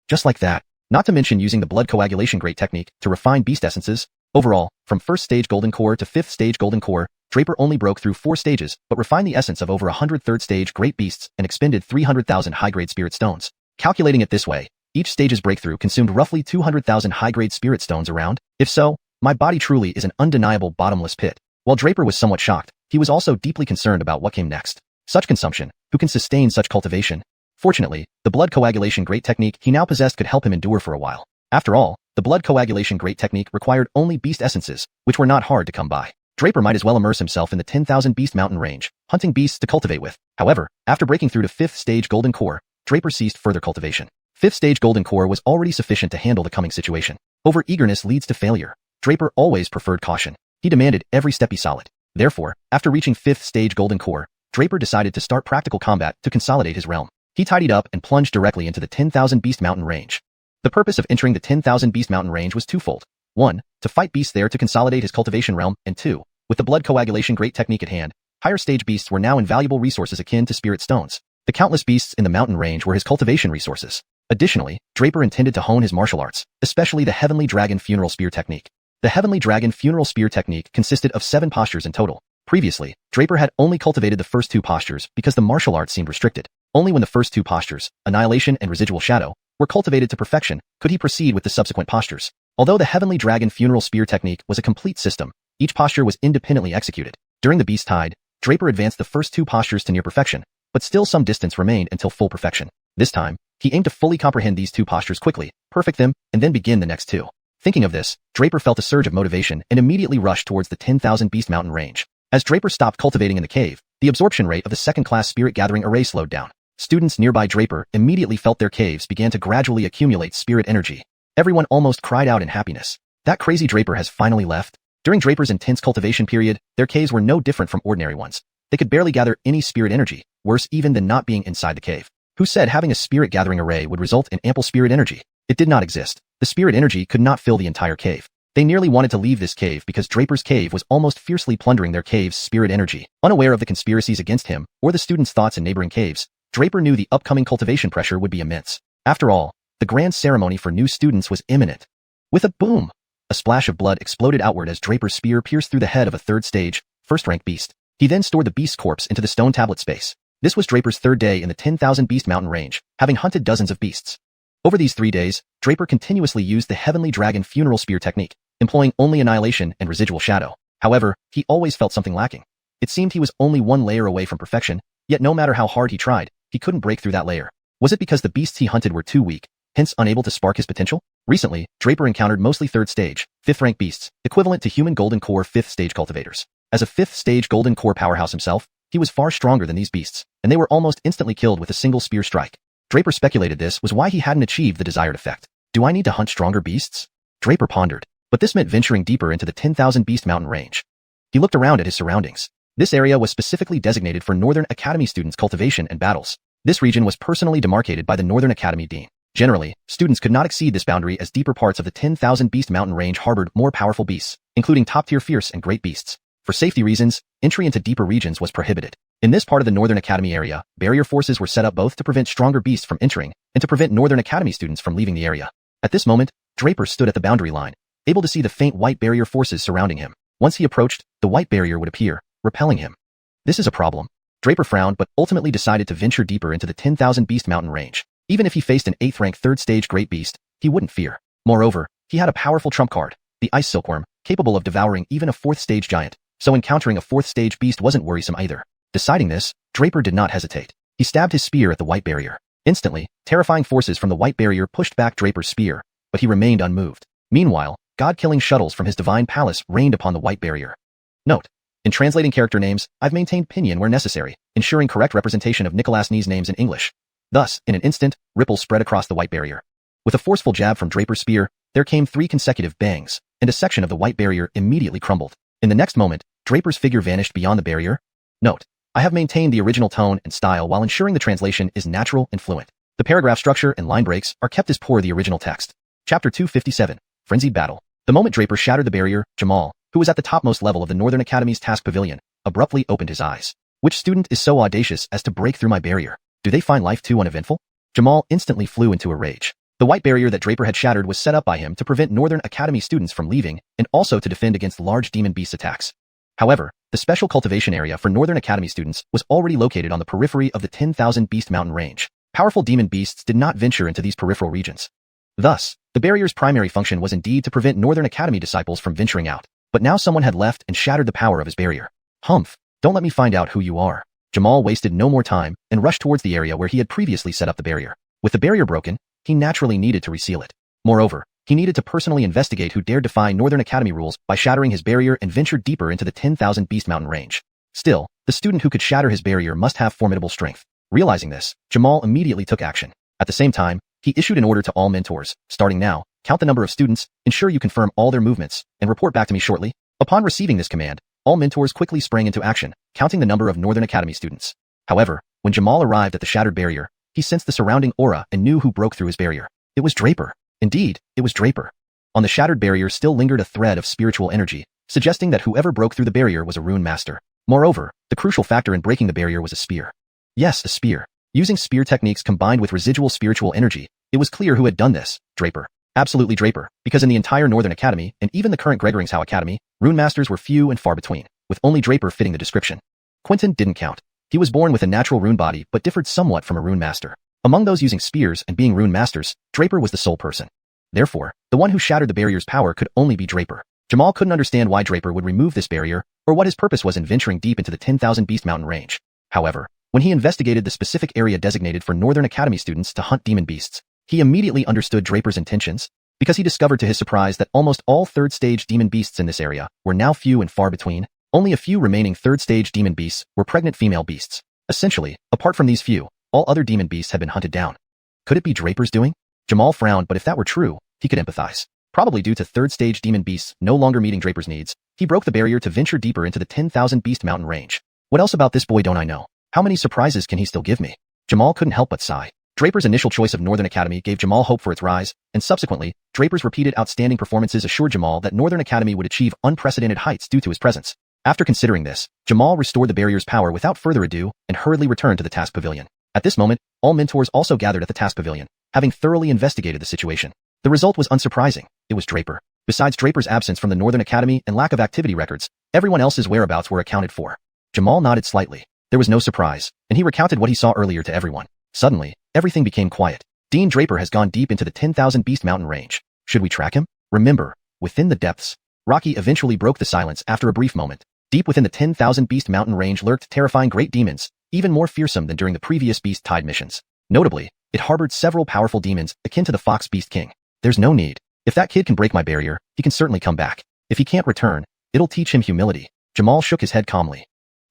Just like that. Not to mention using the blood coagulation grate technique to refine beast essences. Overall, from 1st stage golden core to 5th stage golden core, Draper only broke through 4 stages, but refined the essence of over 100 3rd stage great beasts and expended 300,000 high-grade spirit stones. Calculating it this way, each stage's breakthrough consumed roughly 200,000 high-grade spirit stones around. If so, my body truly is an undeniable bottomless pit. While Draper was somewhat shocked, he was also deeply concerned about what came next. Such consumption, who can sustain such cultivation? Fortunately, the blood coagulation grate technique he now possessed could help him endure for a while. After all, the blood coagulation grate technique required only beast essences, which were not hard to come by. Draper might as well immerse himself in the 10,000 beast mountain range, hunting beasts to cultivate with. However, after breaking through to 5th stage golden core, Draper ceased further cultivation. 5th stage golden core was already sufficient to handle the coming situation. Over-eagerness leads to failure. Draper always preferred caution. He demanded every step be solid. Therefore, after reaching 5th stage golden core, Draper decided to start practical combat to consolidate his realm. He tidied up and plunged directly into the 10,000 beast mountain range. The purpose of entering the 10,000 beast mountain range was twofold. 1. To fight beasts there to consolidate his cultivation realm, and 2. With the blood coagulation grate technique at hand, higher stage beasts were now invaluable resources akin to spirit stones. The countless beasts in the mountain range were his cultivation resources. Additionally, Draper intended to hone his martial arts, especially the Heavenly Dragon Funeral Spear technique. The Heavenly Dragon Funeral Spear technique consisted of 7 postures in total. Previously, Draper had only cultivated the first 2 postures because the martial arts seemed restricted. Only when the first 2 postures, Annihilation and Residual Shadow, were cultivated to perfection could he proceed with the subsequent postures. Although the Heavenly Dragon Funeral Spear technique was a complete system, each posture was independently executed. During the Beast Tide, Draper advanced the first 2 postures to near perfection, but still some distance remained until full perfection. This time, he aimed to fully comprehend these 2 postures quickly, perfect them, and then begin the next 2. Thinking of this, Draper felt a surge of motivation and immediately rushed towards the 10,000 beast mountain range. As Draper stopped cultivating in the cave, the absorption rate of the second-class spirit gathering array slowed down. Students nearby Draper immediately felt their caves began to gradually accumulate spirit energy. Everyone almost cried out in happiness. That crazy Draper has finally left. During Draper's intense cultivation period, their caves were no different from ordinary ones. They could barely gather any spirit energy, worse even than not being inside the cave. Who said having a spirit gathering array would result in ample spirit energy? It did not exist. The spirit energy could not fill the entire cave. They nearly wanted to leave this cave because Draper's cave was almost fiercely plundering their cave's spirit energy. Unaware of the conspiracies against him or the students' thoughts in neighboring caves, Draper knew the upcoming cultivation pressure would be immense. After all, the grand ceremony for new students was imminent. With a boom, a splash of blood exploded outward as Draper's spear pierced through the head of a 3rd stage, first-rank beast. He then stored the beast's corpse into the stone tablet space. This was Draper's 3rd day in the 10,000 beast mountain range, having hunted dozens of beasts. Over these 3 days, Draper continuously used the Heavenly Dragon Funeral Spear technique, employing only Annihilation and Residual Shadow. However, he always felt something lacking. It seemed he was only 1 layer away from perfection, yet no matter how hard he tried, he couldn't break through that layer. Was it because the beasts he hunted were too weak, hence unable to spark his potential? Recently, Draper encountered mostly 3rd stage, 5th-rank beasts, equivalent to human golden core 5th stage cultivators. As a 5th stage golden core powerhouse himself, he was far stronger than these beasts, and they were almost instantly killed with a single spear strike. Draper speculated this was why he hadn't achieved the desired effect. Do I need to hunt stronger beasts? Draper pondered, but this meant venturing deeper into the 10,000 beast mountain range. He looked around at his surroundings. This area was specifically designated for Northern Academy students' cultivation and battles. This region was personally demarcated by the Northern Academy Dean. Generally, students could not exceed this boundary as deeper parts of the 10,000 beast mountain range harbored more powerful beasts, including top-tier fierce and great beasts. For safety reasons, entry into deeper regions was prohibited. In this part of the Northern Academy area, barrier forces were set up both to prevent stronger beasts from entering and to prevent Northern Academy students from leaving the area. At this moment, Draper stood at the boundary line, able to see the faint white barrier forces surrounding him. Once he approached, the white barrier would appear, repelling him. This is a problem. Draper frowned but ultimately decided to venture deeper into the 10,000 beast mountain range. Even if he faced an 8th-rank 3rd stage great beast, he wouldn't fear. Moreover, he had a powerful trump card, the Ice Silkworm, capable of devouring even a 4th stage giant, so encountering a 4th stage beast wasn't worrisome either. Deciding this, Draper did not hesitate. He stabbed his spear at the white barrier. Instantly, terrifying forces from the white barrier pushed back Draper's spear, but he remained unmoved. Meanwhile, god-killing shuttles from his divine palace rained upon the white barrier. Note: in translating character names, I've maintained pinyin where necessary, ensuring correct representation of Nicholas Nee's names in English. Thus, in an instant, ripples spread across the white barrier. With a forceful jab from Draper's spear, there came 3 consecutive bangs, and a section of the white barrier immediately crumbled. In the next moment, Draper's figure vanished beyond the barrier. Note: I have maintained the original tone and style while ensuring the translation is natural and fluent. The paragraph structure and line breaks are kept as per the original text. Chapter 257, Frenzied Battle. The moment Draper shattered the barrier, Jamal, who was at the topmost level of the Northern Academy's task pavilion, abruptly opened his eyes. Which student is so audacious as to break through my barrier? Do they find life too uneventful? Jamal instantly flew into a rage. The white barrier that Draper had shattered was set up by him to prevent Northern Academy students from leaving and also to defend against large demon beast attacks. However, the special cultivation area for Northern Academy students was already located on the periphery of the 10,000 Beast Mountain range. Powerful demon beasts did not venture into these peripheral regions. Thus, the barrier's primary function was indeed to prevent Northern Academy disciples from venturing out. But now someone had left and shattered the power of his barrier. Humph, don't let me find out who you are. Jamal wasted no more time and rushed towards the area where he had previously set up the barrier. With the barrier broken, he naturally needed to reseal it. Moreover, he needed to personally investigate who dared defy Northern Academy rules by shattering his barrier and ventured deeper into the 10,000 Beast Mountain range. Still, the student who could shatter his barrier must have formidable strength. Realizing this, Jamal immediately took action. At the same time, he issued an order to all mentors, starting now, count the number of students, ensure you confirm all their movements, and report back to me shortly. Upon receiving this command, all mentors quickly sprang into action, counting the number of Northern Academy students. However, when Jamal arrived at the shattered barrier, he sensed the surrounding aura and knew who broke through his barrier. It was Draper. Indeed, it was Draper. On the shattered barrier still lingered a thread of spiritual energy, suggesting that whoever broke through the barrier was a rune master. Moreover, the crucial factor in breaking the barrier was a spear. Yes, a spear. Using spear techniques combined with residual spiritual energy, it was clear who had done this, Draper. Absolutely Draper, because in the entire Northern Academy, and even the current Gregoringshow Academy, rune masters were few and far between, with only Draper fitting the description. Quentin didn't count. He was born with a natural rune body but differed somewhat from a rune master. Among those using spears and being rune masters, Draper was the sole person. Therefore, the one who shattered the barrier's power could only be Draper. Jamal couldn't understand why Draper would remove this barrier, or what his purpose was in venturing deep into the 10,000 Beast Mountain range. However, when he investigated the specific area designated for Northern Academy students to hunt demon beasts, he immediately understood Draper's intentions, because he discovered to his surprise that almost all third-stage demon beasts in this area were now few and far between. Only a few remaining third-stage demon beasts were pregnant female beasts. Essentially, apart from these few, all other demon beasts had been hunted down. Could it be Draper's doing? Jamal frowned, but if that were true, he could empathize. Probably due to third-stage demon beasts no longer meeting Draper's needs, he broke the barrier to venture deeper into the 10,000 Beast Mountain range. What else about this boy don't I know? How many surprises can he still give me? Jamal couldn't help but sigh. Draper's initial choice of Northern Academy gave Jamal hope for its rise, and subsequently, Draper's repeated outstanding performances assured Jamal that Northern Academy would achieve unprecedented heights due to his presence. After considering this, Jamal restored the barrier's power without further ado and hurriedly returned to the task pavilion. At this moment, all mentors also gathered at the task pavilion, having thoroughly investigated the situation. The result was unsurprising. It was Draper. Besides Draper's absence from the Northern Academy and lack of activity records, everyone else's whereabouts were accounted for. Jamal nodded slightly. There was no surprise, and he recounted what he saw earlier to everyone. Suddenly, everything became quiet. Dean Draper has gone deep into the 10,000 Beast Mountain range. Should we track him? Remember, within the depths. Rocky eventually broke the silence after a brief moment. Deep within the 10,000 Beast Mountain range lurked terrifying great demons, even more fearsome than during the previous Beast Tide missions. Notably, it harbored several powerful demons akin to the Fox Beast King. There's no need. If that kid can break my barrier, he can certainly come back. If he can't return, it'll teach him humility. Jamal shook his head calmly.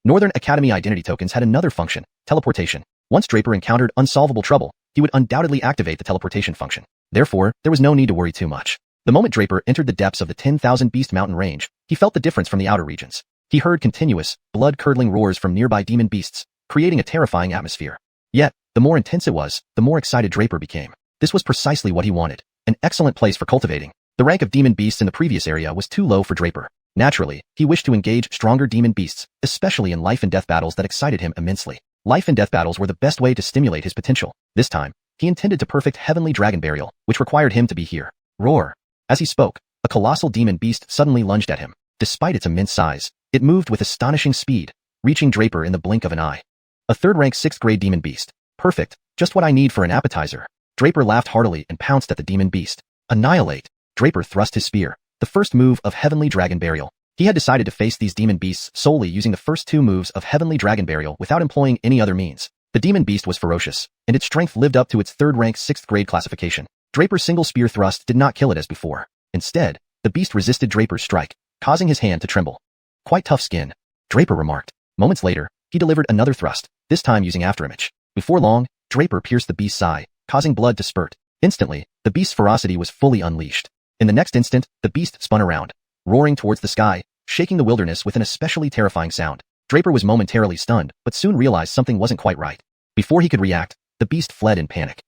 Northern Academy identity tokens had another function, teleportation. Once Draper encountered unsolvable trouble, he would undoubtedly activate the teleportation function. Therefore, there was no need to worry too much. The moment Draper entered the depths of the 10,000 Beast Mountain range, he felt the difference from the outer regions. He heard continuous, blood-curdling roars from nearby demon beasts, creating a terrifying atmosphere. Yet, the more intense it was, the more excited Draper became. This was precisely what he wanted. An excellent place for cultivating. The rank of demon beasts in the previous area was too low for Draper. Naturally, he wished to engage stronger demon beasts, especially in life and death battles that excited him immensely. Life and death battles were the best way to stimulate his potential. This time, he intended to perfect Heavenly Dragon Burial, which required him to be here. Roar! As he spoke, a colossal demon beast suddenly lunged at him. Despite its immense size, it moved with astonishing speed, reaching Draper in the blink of an eye. A third-rank 6th-grade demon beast. Perfect, just what I need for an appetizer. Draper laughed heartily and pounced at the demon beast. Annihilate! Draper thrust his spear, the first move of Heavenly Dragon Burial. He had decided to face these demon beasts solely using the first two moves of Heavenly Dragon Burial without employing any other means. The demon beast was ferocious, and its strength lived up to its third-rank 6th-grade classification. Draper's single spear thrust did not kill it as before. Instead, the beast resisted Draper's strike, causing his hand to tremble. Quite tough skin, Draper remarked. Moments later, he delivered another thrust, this time using afterimage. Before long, Draper pierced the beast's eye, causing blood to spurt. Instantly, the beast's ferocity was fully unleashed. In the next instant, the beast spun around, roaring towards the sky, shaking the wilderness with an especially terrifying sound. Draper was momentarily stunned, but soon realized something wasn't quite right. Before he could react, the beast fled in panic.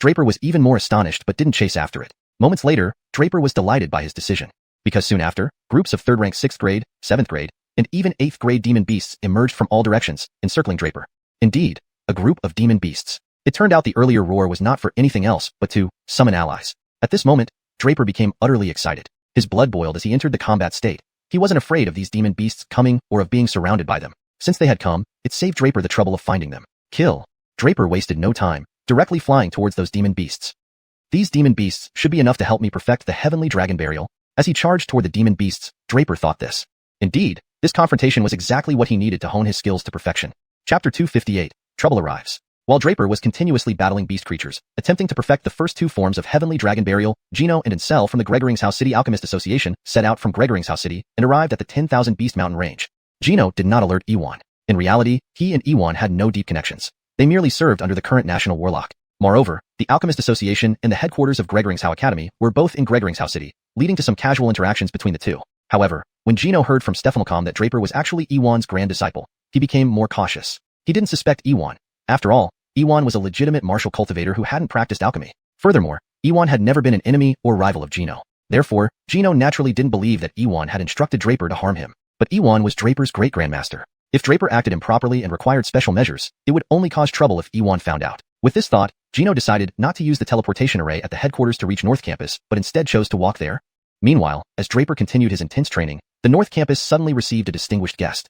Draper was even more astonished but didn't chase after it. Moments later, Draper was delighted by his decision. Because soon after, groups of 3rd rank 6th grade, 7th grade, and even 8th grade demon beasts emerged from all directions, encircling Draper. Indeed, a group of demon beasts. It turned out the earlier roar was not for anything else but to summon allies. At this moment, Draper became utterly excited. His blood boiled as he entered the combat state. He wasn't afraid of these demon beasts coming or of being surrounded by them. Since they had come, it saved Draper the trouble of finding them. Kill. Draper wasted no time, directly flying towards those demon beasts. These demon beasts should be enough to help me perfect the heavenly dragon burial. As he charged toward the demon beasts, Draper thought this. Indeed, this confrontation was exactly what he needed to hone his skills to perfection. Chapter 258, Trouble Arrives. While Draper was continuously battling beast creatures, attempting to perfect the first 2 forms of heavenly dragon burial, Gino and Ancestral from the Gregoring's City Alchemist Association set out from Gregoring's City and arrived at the 10,000 Beast Mountain range. Gino did not alert Ewan. In reality, he and Ewan had no deep connections. They merely served under the current national warlock. Moreover, the Alchemist Association and the headquarters of Gregoring's Academy were both in Gregoring's City, leading to some casual interactions between the two. However, when Gino heard from Stefanocom that Draper was actually Ewan's grand disciple, he became more cautious. He didn't suspect Ewan. After all, Ewan was a legitimate martial cultivator who hadn't practiced alchemy. Furthermore, Ewan had never been an enemy or rival of Gino. Therefore, Gino naturally didn't believe that Ewan had instructed Draper to harm him. But Ewan was Draper's great-grandmaster. If Draper acted improperly and required special measures, it would only cause trouble if Ewan found out. With this thought, Gino decided not to use the teleportation array at the headquarters to reach North Campus, but instead chose to walk there. Meanwhile, as Draper continued his intense training, the North Campus suddenly received a distinguished guest.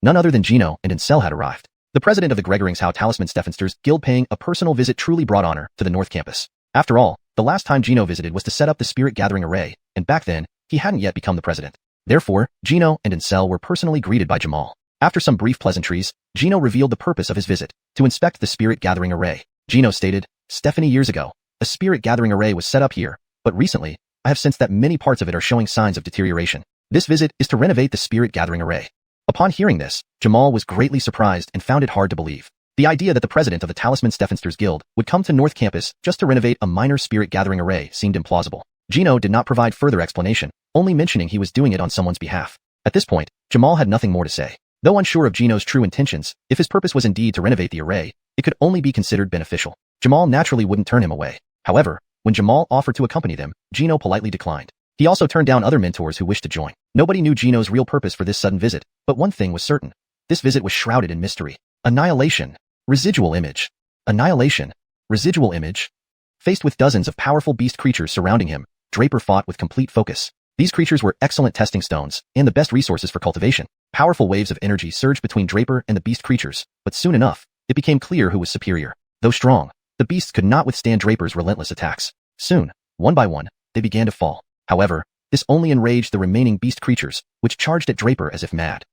None other than Gino and Ancestral had arrived. The president of the Gregoring's Talisman Stephensters Guild paying a personal visit truly brought honor to the North Campus. After all, the last time Gino visited was to set up the Spirit Gathering Array, and back then, he hadn't yet become the president. Therefore, Gino and Ancestral were personally greeted by Jamal. After some brief pleasantries, Gino revealed the purpose of his visit, to inspect the Spirit Gathering Array. Gino stated, Stephanie, years ago, a Spirit Gathering Array was set up here, but recently, I have sensed that many parts of it are showing signs of deterioration. This visit is to renovate the Spirit Gathering Array. Upon hearing this, Jamal was greatly surprised and found it hard to believe. The idea that the president of the Talisman Stephensters Guild would come to North Campus just to renovate a minor Spirit Gathering Array seemed implausible. Gino did not provide further explanation, only mentioning he was doing it on someone's behalf. At this point, Jamal had nothing more to say. Though unsure of Gino's true intentions, if his purpose was indeed to renovate the array, it could only be considered beneficial. Jamal naturally wouldn't turn him away. However, when Jamal offered to accompany them, Gino politely declined. He also turned down other mentors who wished to join. Nobody knew Gino's real purpose for this sudden visit, but one thing was certain. This visit was shrouded in mystery. Annihilation. Residual image. Annihilation. Residual image. Faced with dozens of powerful beast creatures surrounding him, Draper fought with complete focus. These creatures were excellent testing stones and the best resources for cultivation. Powerful waves of energy surged between Draper and the beast creatures, but soon enough, it became clear who was superior. Though strong, the beasts could not withstand Draper's relentless attacks. Soon, one by one, they began to fall. However, this only enraged the remaining beast creatures, which charged at Draper as if mad.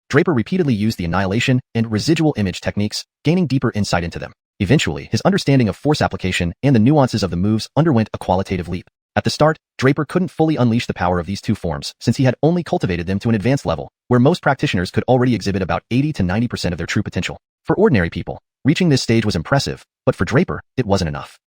Draper repeatedly used the annihilation and residual image techniques, gaining deeper insight into them. Eventually, his understanding of force application and the nuances of the moves underwent a qualitative leap. At the start, Draper couldn't fully unleash the power of these two forms since he had only cultivated them to an advanced level, where most practitioners could already exhibit about 80 to 90% of their true potential. For ordinary people, reaching this stage was impressive, but for Draper, it wasn't enough.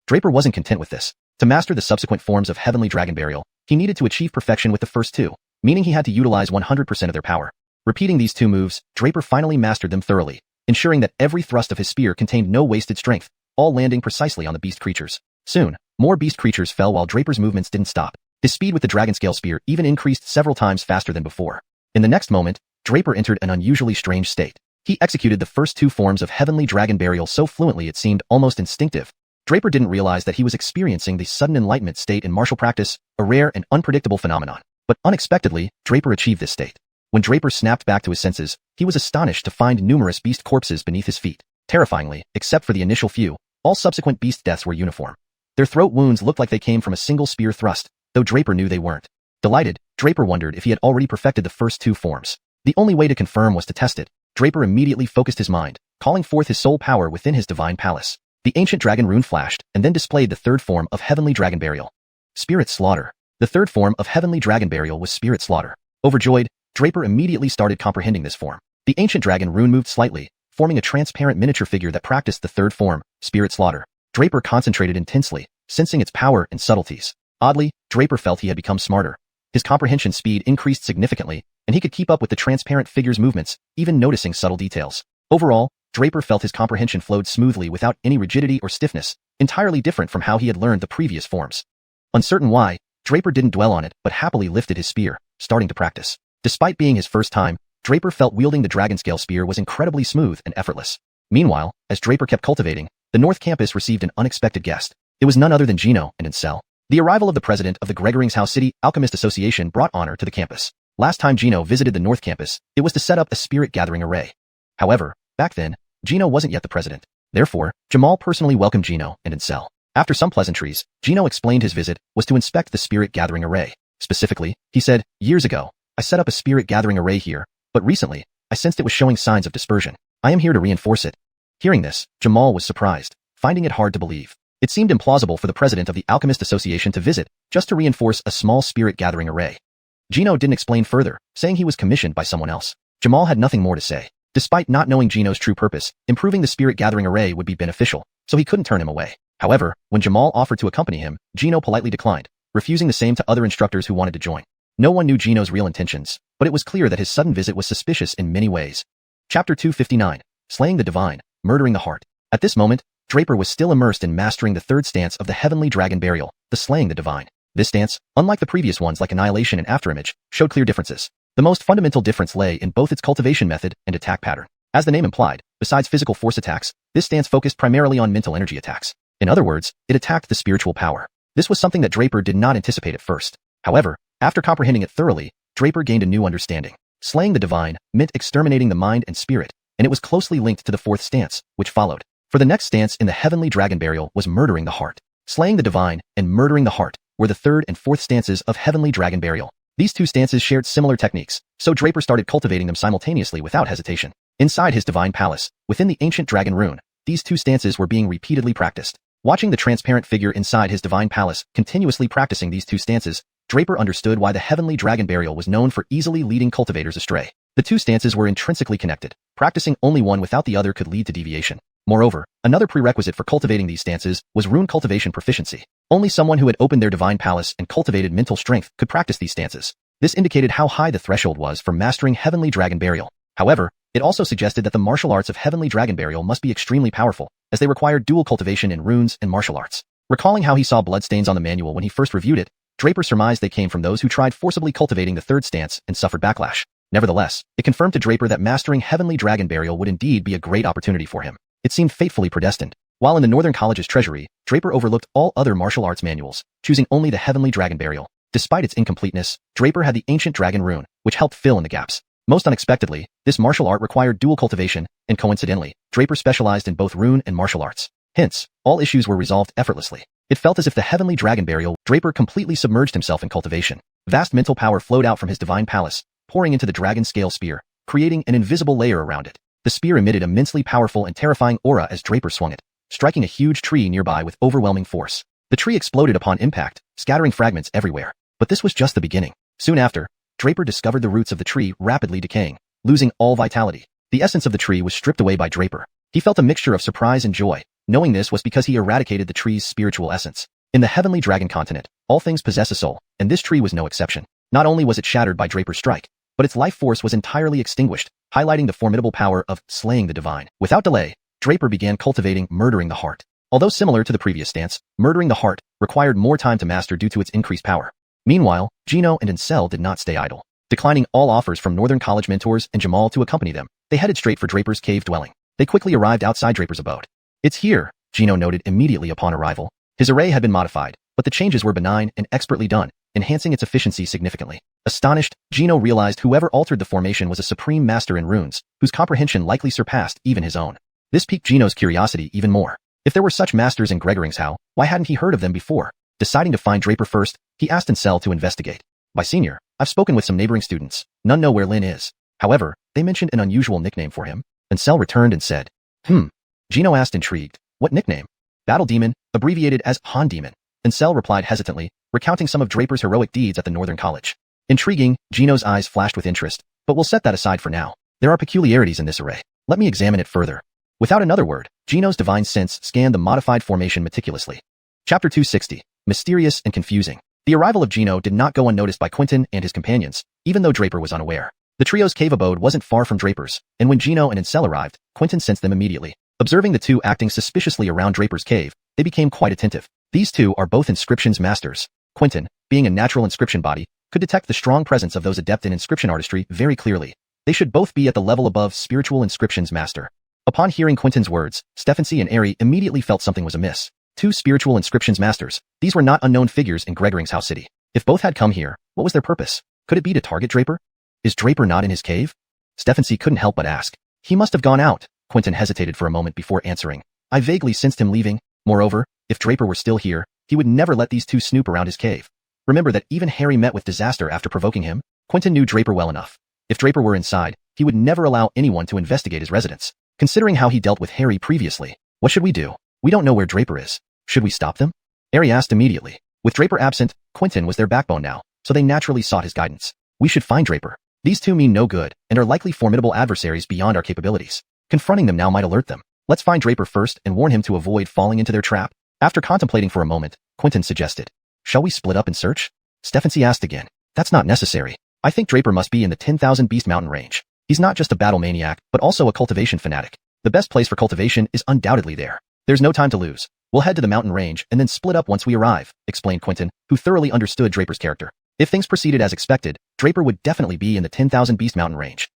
Draper wasn't content with this. To master the subsequent forms of Heavenly Dragon Burial, he needed to achieve perfection with the first two, meaning he had to utilize 100% of their power. Repeating these two moves, Draper finally mastered them thoroughly, ensuring that every thrust of his spear contained no wasted strength, all landing precisely on the beast creatures. Soon, more beast creatures fell while Draper's movements didn't stop. His speed with the dragon scale spear even increased several times faster than before. In the next moment, Draper entered an unusually strange state. He executed the first two forms of Heavenly Dragon Burial so fluently it seemed almost instinctive. Draper didn't realize that he was experiencing the sudden enlightenment state in martial practice, a rare and unpredictable phenomenon. But unexpectedly, Draper achieved this state. When Draper snapped back to his senses, he was astonished to find numerous beast corpses beneath his feet. Terrifyingly, except for the initial few, all subsequent beast deaths were uniform. Their throat wounds looked like they came from a single spear thrust, though Draper knew they weren't. Delighted, Draper wondered if he had already perfected the first two forms. The only way to confirm was to test it. Draper immediately focused his mind, calling forth his soul power within his divine palace. The ancient dragon rune flashed, and then displayed the third form of Heavenly Dragon Burial. Spirit Slaughter. The third form of Heavenly Dragon Burial was Spirit Slaughter. Overjoyed, Draper immediately started comprehending this form. The ancient dragon rune moved slightly, forming a transparent miniature figure that practiced the third form, Spirit Slaughter. Draper concentrated intensely, sensing its power and subtleties. Oddly, Draper felt he had become smarter. His comprehension speed increased significantly, and he could keep up with the transparent figure's movements, even noticing subtle details. Overall, Draper felt his comprehension flowed smoothly without any rigidity or stiffness, entirely different from how he had learned the previous forms. Uncertain why, Draper didn't dwell on it but happily lifted his spear, starting to practice. Despite being his first time, Draper felt wielding the dragon scale spear was incredibly smooth and effortless. Meanwhile, as Draper kept cultivating, the North Campus received an unexpected guest. It was none other than Gino and Ancestral. The arrival of the president of the Gregoringshouse City Alchemist Association brought honor to the campus. Last time Gino visited the North Campus, it was to set up a spirit-gathering array. However, back then, Gino wasn't yet the president. Therefore, Jamal personally welcomed Gino and Ancestral. After some pleasantries, Gino explained his visit was to inspect the spirit-gathering array. Specifically, he said, "Years ago, I set up a spirit-gathering array here, but recently, I sensed it was showing signs of dispersion. I am here to reinforce it." Hearing this, Jamal was surprised, finding it hard to believe. It seemed implausible for the president of the Alchemist Association to visit just to reinforce a small spirit-gathering array. Gino didn't explain further, saying he was commissioned by someone else. Jamal had nothing more to say. Despite not knowing Gino's true purpose, improving the spirit-gathering array would be beneficial, so he couldn't turn him away. However, when Jamal offered to accompany him, Gino politely declined, refusing the same to other instructors who wanted to join. No one knew Gino's real intentions, but it was clear that his sudden visit was suspicious in many ways. Chapter 259, Slaying the Divine, Murdering the Heart. At this moment, Draper was still immersed in mastering the third stance of the Heavenly Dragon Burial, the Slaying the Divine. This stance, unlike the previous ones like Annihilation and Afterimage, showed clear differences. The most fundamental difference lay in both its cultivation method and attack pattern. As the name implied, besides physical force attacks, this stance focused primarily on mental energy attacks. In other words, it attacked the spiritual power. This was something that Draper did not anticipate at first. However, after comprehending it thoroughly, Draper gained a new understanding. Slaying the Divine meant exterminating the mind and spirit, and it was closely linked to the fourth stance, which followed. For the next stance in the Heavenly Dragon Burial was Murdering the Heart. Slaying the Divine and Murdering the Heart were the third and fourth stances of Heavenly Dragon Burial. These two stances shared similar techniques, so Draper started cultivating them simultaneously without hesitation. Inside his divine palace, within the ancient dragon rune, these two stances were being repeatedly practiced. Watching the transparent figure inside his divine palace continuously practicing these two stances, Draper understood why the Heavenly Dragon Burial was known for easily leading cultivators astray. The two stances were intrinsically connected. Practicing only one without the other could lead to deviation. Moreover, another prerequisite for cultivating these stances was rune cultivation proficiency. Only someone who had opened their divine palace and cultivated mental strength could practice these stances. This indicated how high the threshold was for mastering Heavenly Dragon Burial. However, it also suggested that the martial arts of Heavenly Dragon Burial must be extremely powerful, as they required dual cultivation in runes and martial arts. Recalling how he saw bloodstains on the manual when he first reviewed it, Draper surmised they came from those who tried forcibly cultivating the third stance and suffered backlash. Nevertheless, it confirmed to Draper that mastering Heavenly Dragon Burial would indeed be a great opportunity for him. It seemed fatefully predestined. While in the Northern College's treasury, Draper overlooked all other martial arts manuals, choosing only the Heavenly Dragon Burial. Despite its incompleteness, Draper had the ancient dragon rune, which helped fill in the gaps. Most unexpectedly, this martial art required dual cultivation, and coincidentally, Draper specialized in both rune and martial arts. Hence, all issues were resolved effortlessly. It felt as if the Heavenly Dragon Burial, Draper completely submerged himself in cultivation. Vast mental power flowed out from his divine palace, pouring into the dragon scale spear, creating an invisible layer around it. The spear emitted immensely powerful and terrifying aura as Draper swung it, striking a huge tree nearby with overwhelming force. The tree exploded upon impact, scattering fragments everywhere. But this was just the beginning. Soon after, Draper discovered the roots of the tree rapidly decaying, losing all vitality. The essence of the tree was stripped away by Draper. He felt a mixture of surprise and joy, knowing this was because he eradicated the tree's spiritual essence. In the Heavenly Dragon continent, all things possess a soul, and this tree was no exception. Not only was it shattered by Draper's strike, but its life force was entirely extinguished, highlighting the formidable power of slaying the divine. Without delay, Draper began cultivating Murdering the Heart. Although similar to the previous stance, Murdering the Heart required more time to master due to its increased power. Meanwhile, Gino and Ancestral did not stay idle. Declining all offers from Northern College mentors and Jamal to accompany them, they headed straight for Draper's cave dwelling. They quickly arrived outside Draper's abode. "It's here," Gino noted immediately upon arrival. His array had been modified, but the changes were benign and expertly done, enhancing its efficiency significantly. Astonished, Gino realized whoever altered the formation was a supreme master in runes, whose comprehension likely surpassed even his own. This piqued Gino's curiosity even more. If there were such masters in Gregoringshouse, why hadn't he heard of them before? Deciding to find Draper first, he asked Ancestral to investigate. "My senior, I've spoken with some neighboring students. None know where Lin is. However, they mentioned an unusual nickname for him." Ancestral returned and said, Gino asked intrigued, "What nickname?" "Battle Demon, abbreviated as Han Demon." Ancestral replied hesitantly, recounting some of Draper's heroic deeds at the Northern College. Intriguing, Gino's eyes flashed with interest, but we'll set that aside for now. There are peculiarities in this array. Let me examine it further. Without another word, Gino's divine sense scanned the modified formation meticulously. Chapter 260, Mysterious and Confusing. The arrival of Gino did not go unnoticed by Quentin and his companions, even though Draper was unaware. The trio's cave abode wasn't far from Draper's, and when Gino and Ancel arrived, Quentin sensed them immediately. Observing the two acting suspiciously around Draper's cave, they became quite attentive. These two are both inscriptions masters. Quentin, being a natural inscription body, could detect the strong presence of those adept in inscription artistry very clearly. They should both be at the level above spiritual inscriptions master. Upon hearing Quentin's words, Stephency and Heir immediately felt something was amiss. Two spiritual inscriptions masters. These were not unknown figures in Gregoring's house city. If both had come here, what was their purpose? Could it be to target Draper? Is Draper not in his cave? Stephency couldn't help but ask. He must have gone out. Quentin hesitated for a moment before answering. I vaguely sensed him leaving. Moreover, if Draper were still here, he would never let these two snoop around his cave. Remember that even Harry met with disaster after provoking him? Quentin knew Draper well enough. If Draper were inside, he would never allow anyone to investigate his residence. Considering how he dealt with Harry previously, what should we do? We don't know where Draper is. Should we stop them? Harry asked immediately. With Draper absent, Quentin was their backbone now, so they naturally sought his guidance. We should find Draper. These two mean no good, and are likely formidable adversaries beyond our capabilities. Confronting them now might alert them. Let's find Draper first and warn him to avoid falling into their trap. After contemplating for a moment, Quentin suggested. Shall we split up and search? Stephency asked again. That's not necessary. I think Draper must be in the 10,000 Beast Mountain range. He's not just a battle maniac, but also a cultivation fanatic. The best place for cultivation is undoubtedly there. There's no time to lose. We'll head to the mountain range and then split up once we arrive, explained Quentin, who thoroughly understood Draper's character. If things proceeded as expected, Draper would definitely be in the 10,000 Beast Mountain range.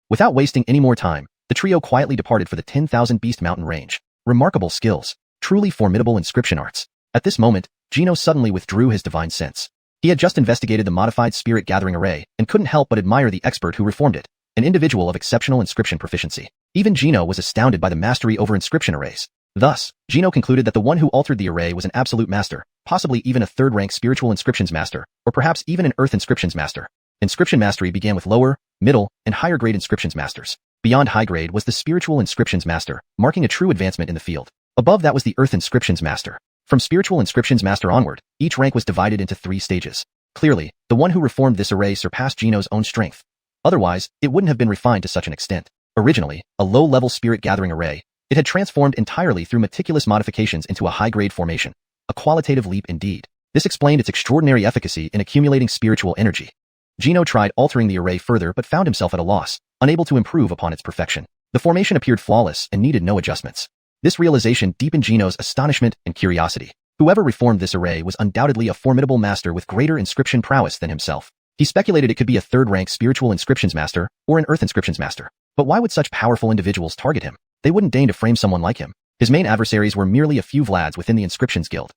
Without wasting any more time, the trio quietly departed for the 10,000 Beast Mountain range. Remarkable skills. Truly formidable inscription arts. At this moment, Gino suddenly withdrew his divine sense. He had just investigated the modified spirit gathering array and couldn't help but admire the expert who reformed it, an individual of exceptional inscription proficiency. Even Gino was astounded by the mastery over inscription arrays. Thus, Gino concluded that the one who altered the array was an absolute master, possibly even a third-rank spiritual inscriptions master, or perhaps even an earth inscriptions master. Inscription mastery began with lower, middle, and higher grade inscriptions masters. Beyond high grade was the spiritual inscriptions master, marking a true advancement in the field. Above that was the earth inscriptions master. From spiritual inscriptions master onward, each rank was divided into 3 stages. Clearly, the one who reformed this array surpassed Gino's own strength. Otherwise, it wouldn't have been refined to such an extent. Originally, a low-level spirit gathering array, it had transformed entirely through meticulous modifications into a high-grade formation. A qualitative leap indeed. This explained its extraordinary efficacy in accumulating spiritual energy. Gino tried altering the array further but found himself at a loss, unable to improve upon its perfection. The formation appeared flawless and needed no adjustments. This realization deepened Gino's astonishment and curiosity. Whoever reformed this array was undoubtedly a formidable master with greater inscription prowess than himself. He speculated it could be a third-rank spiritual inscriptions master or an earth inscriptions master. But why would such powerful individuals target him? They wouldn't deign to frame someone like him. His main adversaries were merely a few Vlads within the Inscriptions Guild.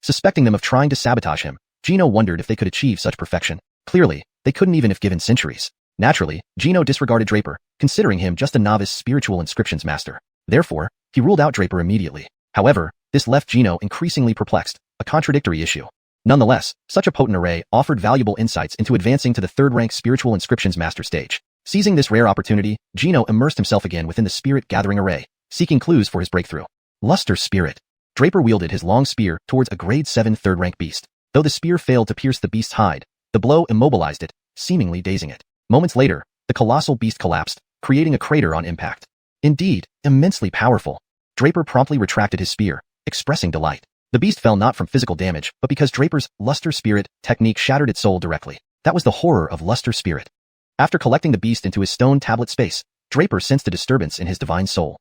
Suspecting them of trying to sabotage him, Gino wondered if they could achieve such perfection. Clearly, they couldn't even if given centuries. Naturally, Gino disregarded Draper, considering him just a novice spiritual inscriptions master. Therefore, he ruled out Draper immediately. However, this left Gino increasingly perplexed, a contradictory issue. Nonetheless, such a potent array offered valuable insights into advancing to the third-rank spiritual inscriptions master stage. Seizing this rare opportunity, Gino immersed himself again within the spirit gathering array, seeking clues for his breakthrough. Luster Spirit. Draper wielded his long spear towards a grade 7 third-rank beast. Though the spear failed to pierce the beast's hide, the blow immobilized it, seemingly dazing it. Moments later, the colossal beast collapsed, creating a crater on impact. Indeed, immensely powerful. Draper promptly retracted his spear, expressing delight. The beast fell not from physical damage, but because Draper's Luster Spirit technique shattered its soul directly. That was the horror of Luster Spirit. After collecting the beast into his stone tablet space, Draper sensed a disturbance in his divine soul.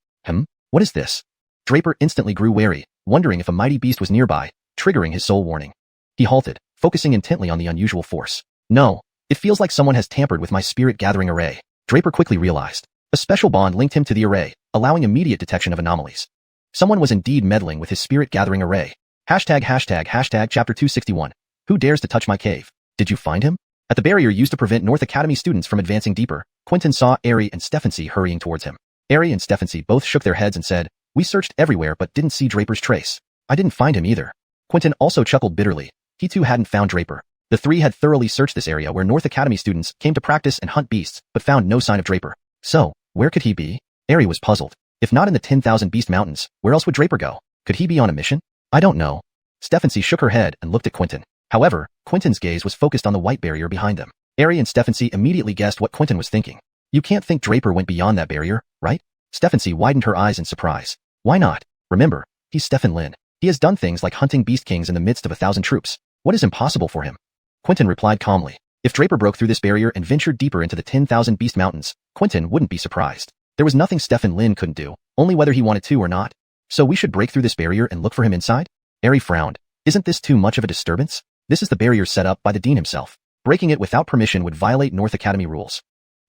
What is this? Draper instantly grew wary, wondering if a mighty beast was nearby, triggering his soul warning. He halted, focusing intently on the unusual force. No, it feels like someone has tampered with my spirit gathering array. Draper quickly realized. A special bond linked him to the array, allowing immediate detection of anomalies. Someone was indeed meddling with his spirit gathering array. Hashtag chapter 261. Who dares to touch my cave? Did you find him? At the barrier used to prevent North Academy students from advancing deeper, Quentin saw Heir and Stephency hurrying towards him. Heir and Stephency both shook their heads and said, "We searched everywhere but didn't see Draper's trace. I didn't find him either." Quentin also chuckled bitterly. He too hadn't found Draper. The three had thoroughly searched this area where North Academy students came to practice and hunt beasts, but found no sign of Draper. So, where could he be? Heir was puzzled. If not in the 10,000 Beast Mountains, where else would Draper go? Could he be on a mission? I don't know. Stephency shook her head and looked at Quentin. However, Quentin's gaze was focused on the white barrier behind them. Heir and Stephency immediately guessed what Quentin was thinking. You can't think Draper went beyond that barrier, right? Stephency widened her eyes in surprise. Why not? Remember, he's Stephen Lin. He has done things like hunting beast kings in the midst of 1,000 troops. What is impossible for him? Quentin replied calmly. If Draper broke through this barrier and ventured deeper into the 10,000 Beast Mountains, Quentin wouldn't be surprised. There was nothing Stefan Lin couldn't do, only whether he wanted to or not. So we should break through this barrier and look for him inside? Heir frowned. Isn't this too much of a disturbance? This is the barrier set up by the Dean himself. Breaking it without permission would violate North Academy rules.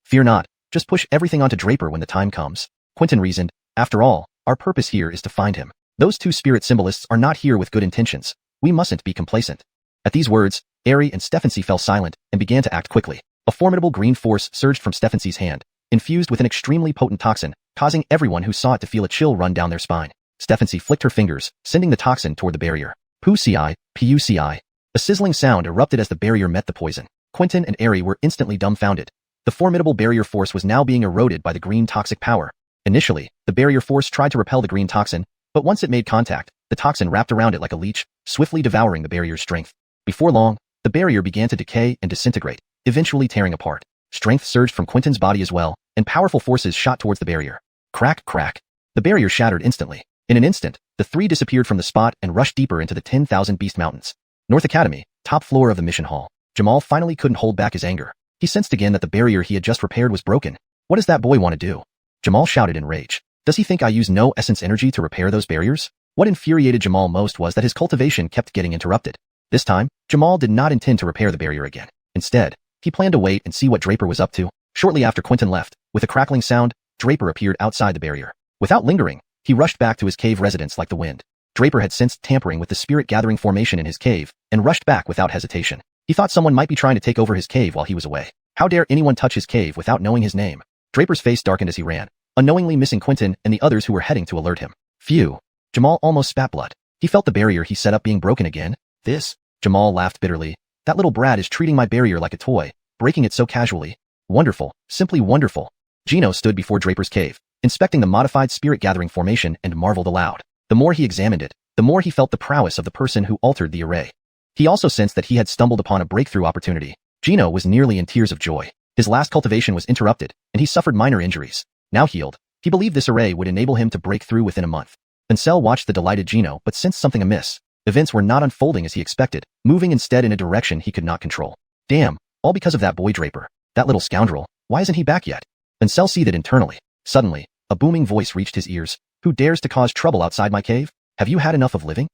Fear not, just push everything onto Draper when the time comes. Quentin reasoned. After all, our purpose here is to find him. Those two spirit symbolists are not here with good intentions. We mustn't be complacent. At these words, Heir and Stefancy fell silent and began to act quickly. A formidable green force surged from Stefancy's hand, infused with an extremely potent toxin, causing everyone who saw it to feel a chill run down their spine. Stefancy flicked her fingers, sending the toxin toward the barrier. Pu-ci, pu-ci. A sizzling sound erupted as the barrier met the poison. Quentin and Heir were instantly dumbfounded. The formidable barrier force was now being eroded by the green toxic power. Initially, the barrier force tried to repel the green toxin, but once it made contact, the toxin wrapped around it like a leech, swiftly devouring the barrier's strength. Before long, the barrier began to decay and disintegrate, eventually tearing apart. Strength surged from Quentin's body as well, and powerful forces shot towards the barrier. Crack, crack. The barrier shattered instantly. In an instant, the three disappeared from the spot and rushed deeper into the 10,000 Beast Mountains. North Academy, top floor of the mission hall. Jamal finally couldn't hold back his anger. He sensed again that the barrier he had just repaired was broken. What does that boy want to do? Jamal shouted in rage. Does he think I use no essence energy to repair those barriers? What infuriated Jamal most was that his cultivation kept getting interrupted. This time, Jamal did not intend to repair the barrier again. Instead, he planned to wait and see what Draper was up to. Shortly after Quentin left, with a crackling sound, Draper appeared outside the barrier. Without lingering, he rushed back to his cave residence like the wind. Draper had sensed tampering with the spirit-gathering formation in his cave, and rushed back without hesitation. He thought someone might be trying to take over his cave while he was away. How dare anyone touch his cave without knowing his name? Draper's face darkened as he ran, unknowingly missing Quentin and the others who were heading to alert him. Phew. Jamal almost spat blood. He felt the barrier he set up being broken again. Jamal laughed bitterly. That little brat is treating my barrier like a toy, breaking it so casually. Wonderful, simply wonderful. Gino stood before Draper's cave, inspecting the modified spirit-gathering formation and marveled aloud. The more he examined it, the more he felt the prowess of the person who altered the array. He also sensed that he had stumbled upon a breakthrough opportunity. Gino was nearly in tears of joy. His last cultivation was interrupted, and he suffered minor injuries. Now healed, he believed this array would enable him to break through within a month. Ansel watched the delighted Gino but sensed something amiss. Events were not unfolding as he expected, moving instead in a direction he could not control. Damn, all because of that boy Draper. That little scoundrel, why isn't he back yet? Ansel seethed internally. Suddenly, a booming voice reached his ears. Who dares to cause trouble outside my cave? Have you had enough of living?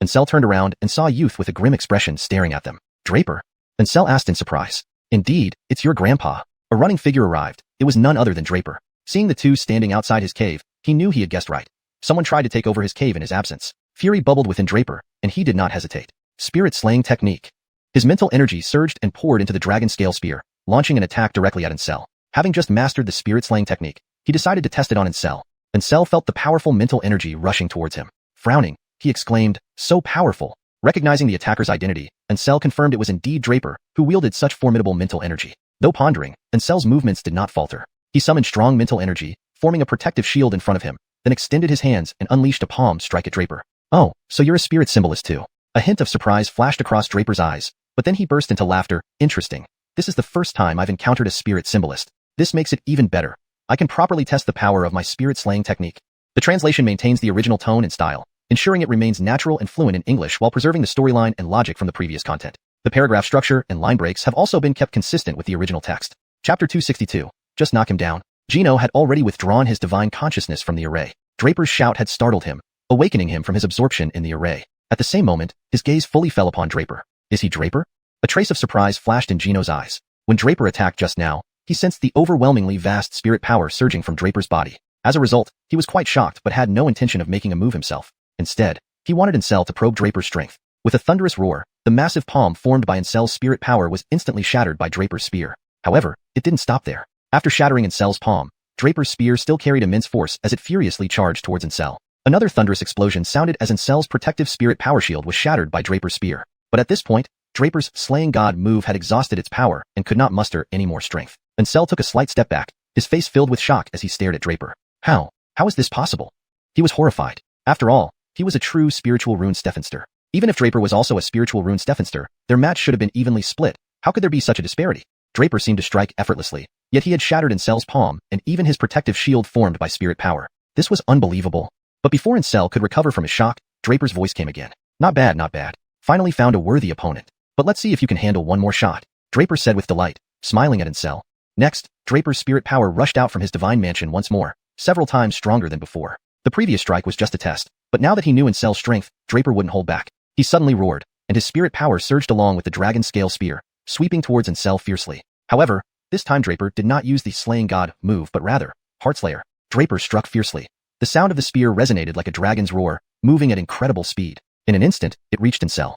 Ansel turned around and saw a youth with a grim expression staring at them. Draper? Ansel asked in surprise. Indeed, it's your grandpa. A running figure arrived. It was none other than Draper. Seeing the two standing outside his cave, he knew he had guessed right. Someone tried to take over his cave in his absence. Fury bubbled within Draper, and he did not hesitate. Spirit slaying technique. His mental energy surged and poured into the dragon scale spear, launching an attack directly at Ansel. Having just mastered the spirit slaying technique, he decided to test it on Ansel. Ansel felt the powerful mental energy rushing towards him. Frowning, he exclaimed, so powerful. Recognizing the attacker's identity, Ansel confirmed it was indeed Draper, who wielded such formidable mental energy. Though pondering, Ansel's movements did not falter. He summoned strong mental energy, forming a protective shield in front of him, then extended his hands and unleashed a palm strike at Draper. Oh, so you're a spirit symbolist too. A hint of surprise flashed across Draper's eyes, but then he burst into laughter. Interesting. This is the first time I've encountered a spirit symbolist. This makes it even better. I can properly test the power of my spirit slaying technique. The translation maintains the original tone and style, ensuring it remains natural and fluent in English while preserving the storyline and logic from the previous content. The paragraph structure and line breaks have also been kept consistent with the original text. Chapter 262. Just knock him down. Gino had already withdrawn his divine consciousness from the array. Draper's shout had startled him, awakening him from his absorption in the array. At the same moment, his gaze fully fell upon Draper. Is he Draper? A trace of surprise flashed in Gino's eyes. When Draper attacked just now, he sensed the overwhelmingly vast spirit power surging from Draper's body. As a result, he was quite shocked but had no intention of making a move himself. Instead, he wanted Ansel to probe Draper's strength. With a thunderous roar, the massive palm formed by Ansel's spirit power was instantly shattered by Draper's spear. However, it didn't stop there. After shattering Ansel's palm, Draper's spear still carried immense force as it furiously charged towards Ansel. Another thunderous explosion sounded as Ansel's protective spirit power shield was shattered by Draper's spear. But at this point, Draper's slaying god move had exhausted its power and could not muster any more strength. Ansel took a slight step back, his face filled with shock as he stared at Draper. How is this possible? He was horrified. After all, he was a true spiritual rune Stefanster. Even if Draper was also a spiritual rune Stefanster, their match should have been evenly split. How could there be such a disparity? Draper seemed to strike effortlessly, yet he had shattered Ansel's palm and even his protective shield formed by spirit power. This was unbelievable. But before Ansel could recover from his shock, Draper's voice came again. Not bad, not bad. Finally found a worthy opponent. But let's see if you can handle one more shot. Draper said with delight, smiling at Ancestral. Next, Draper's spirit power rushed out from his divine mansion once more, several times stronger than before. The previous strike was just a test, but now that he knew Ancel's strength, Draper wouldn't hold back. He suddenly roared, and his spirit power surged along with the dragon scale spear, sweeping towards Ancestral fiercely. However, this time Draper did not use the slaying god move but rather, Heartslayer. Draper struck fiercely. The sound of the spear resonated like a dragon's roar, moving at incredible speed. In an instant, it reached Ancestral.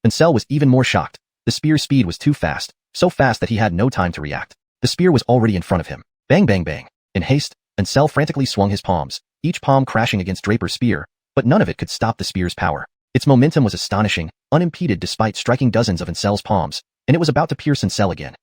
Ancestral was even more shocked. The spear's speed was too fast, so fast that he had no time to react. The spear was already in front of him. Bang bang bang. In haste, Ancestral frantically swung his palms, each palm crashing against Draper's spear, but none of it could stop the spear's power. Its momentum was astonishing, unimpeded despite striking dozens of Ancel's palms, and it was about to pierce Ancestral again.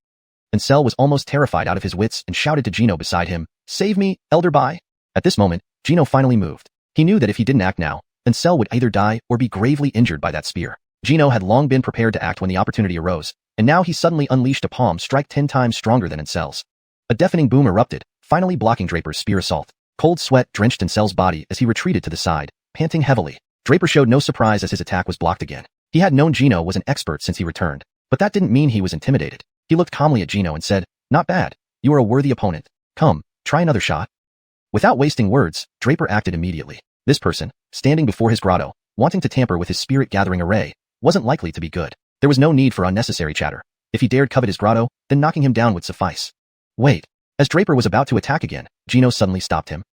Ancestral was almost terrified out of his wits and shouted to Gino beside him, "Save me, Elder Bai!" At this moment, Gino finally moved. He knew that if he didn't act now, Ancestral would either die or be gravely injured by that spear. Gino had long been prepared to act when the opportunity arose, and now he suddenly unleashed a palm strike 10 times stronger than Ancel's. A deafening boom erupted, finally blocking Draper's spear assault. Cold sweat drenched Ancel's body as he retreated to the side, panting heavily. Draper showed no surprise as his attack was blocked again. He had known Gino was an expert since he returned, but that didn't mean he was intimidated. He looked calmly at Gino and said, "Not bad. You are a worthy opponent. Come, try another shot." Without wasting words, Draper acted immediately. This person, standing before his grotto, wanting to tamper with his spirit-gathering array, wasn't likely to be good. There was no need for unnecessary chatter. If he dared covet his grotto, then knocking him down would suffice. Wait. As Draper was about to attack again, Gino suddenly stopped him.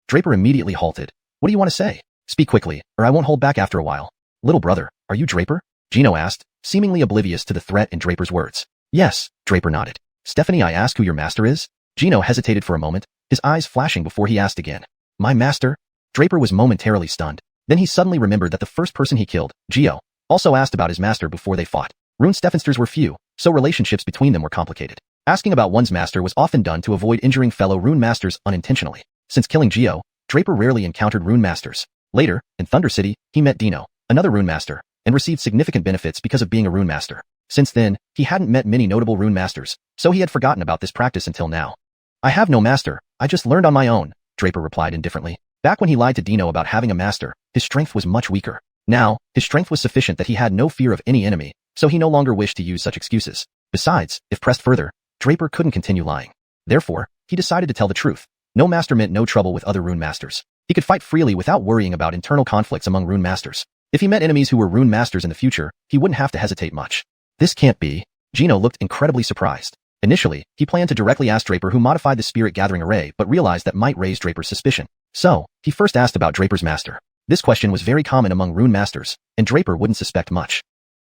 Draper immediately halted. "What do you want to say? Speak quickly, or I won't hold back after a while." "Little brother, are you Draper?" Gino asked, seemingly oblivious to the threat in Draper's words. "Yes," Draper nodded. "Stephanie, I ask who your master is?" Gino hesitated for a moment, his eyes flashing before he asked again. "My master?" Draper was momentarily stunned. Then he suddenly remembered that the first person he killed, Gio, also asked about his master before they fought. Rune Steffensters were few, so relationships between them were complicated. Asking about one's master was often done to avoid injuring fellow rune masters unintentionally. Since killing Gio, Draper rarely encountered rune masters. Later, in Thunder City, he met Dino, another rune master, and received significant benefits because of being a rune master. Since then, he hadn't met many notable rune masters, so he had forgotten about this practice until now. "I have no master, I just learned on my own," Draper replied indifferently. Back when he lied to Dino about having a master, his strength was much weaker. Now, his strength was sufficient that he had no fear of any enemy, so he no longer wished to use such excuses. Besides, if pressed further, Draper couldn't continue lying. Therefore, he decided to tell the truth. No master meant no trouble with other rune masters. He could fight freely without worrying about internal conflicts among rune masters. If he met enemies who were rune masters in the future, he wouldn't have to hesitate much. This can't be. Gino looked incredibly surprised. Initially, he planned to directly ask Draper who modified the spirit-gathering array but realized that might raise Draper's suspicion. So, he first asked about Draper's master. This question was very common among rune masters, and Draper wouldn't suspect much.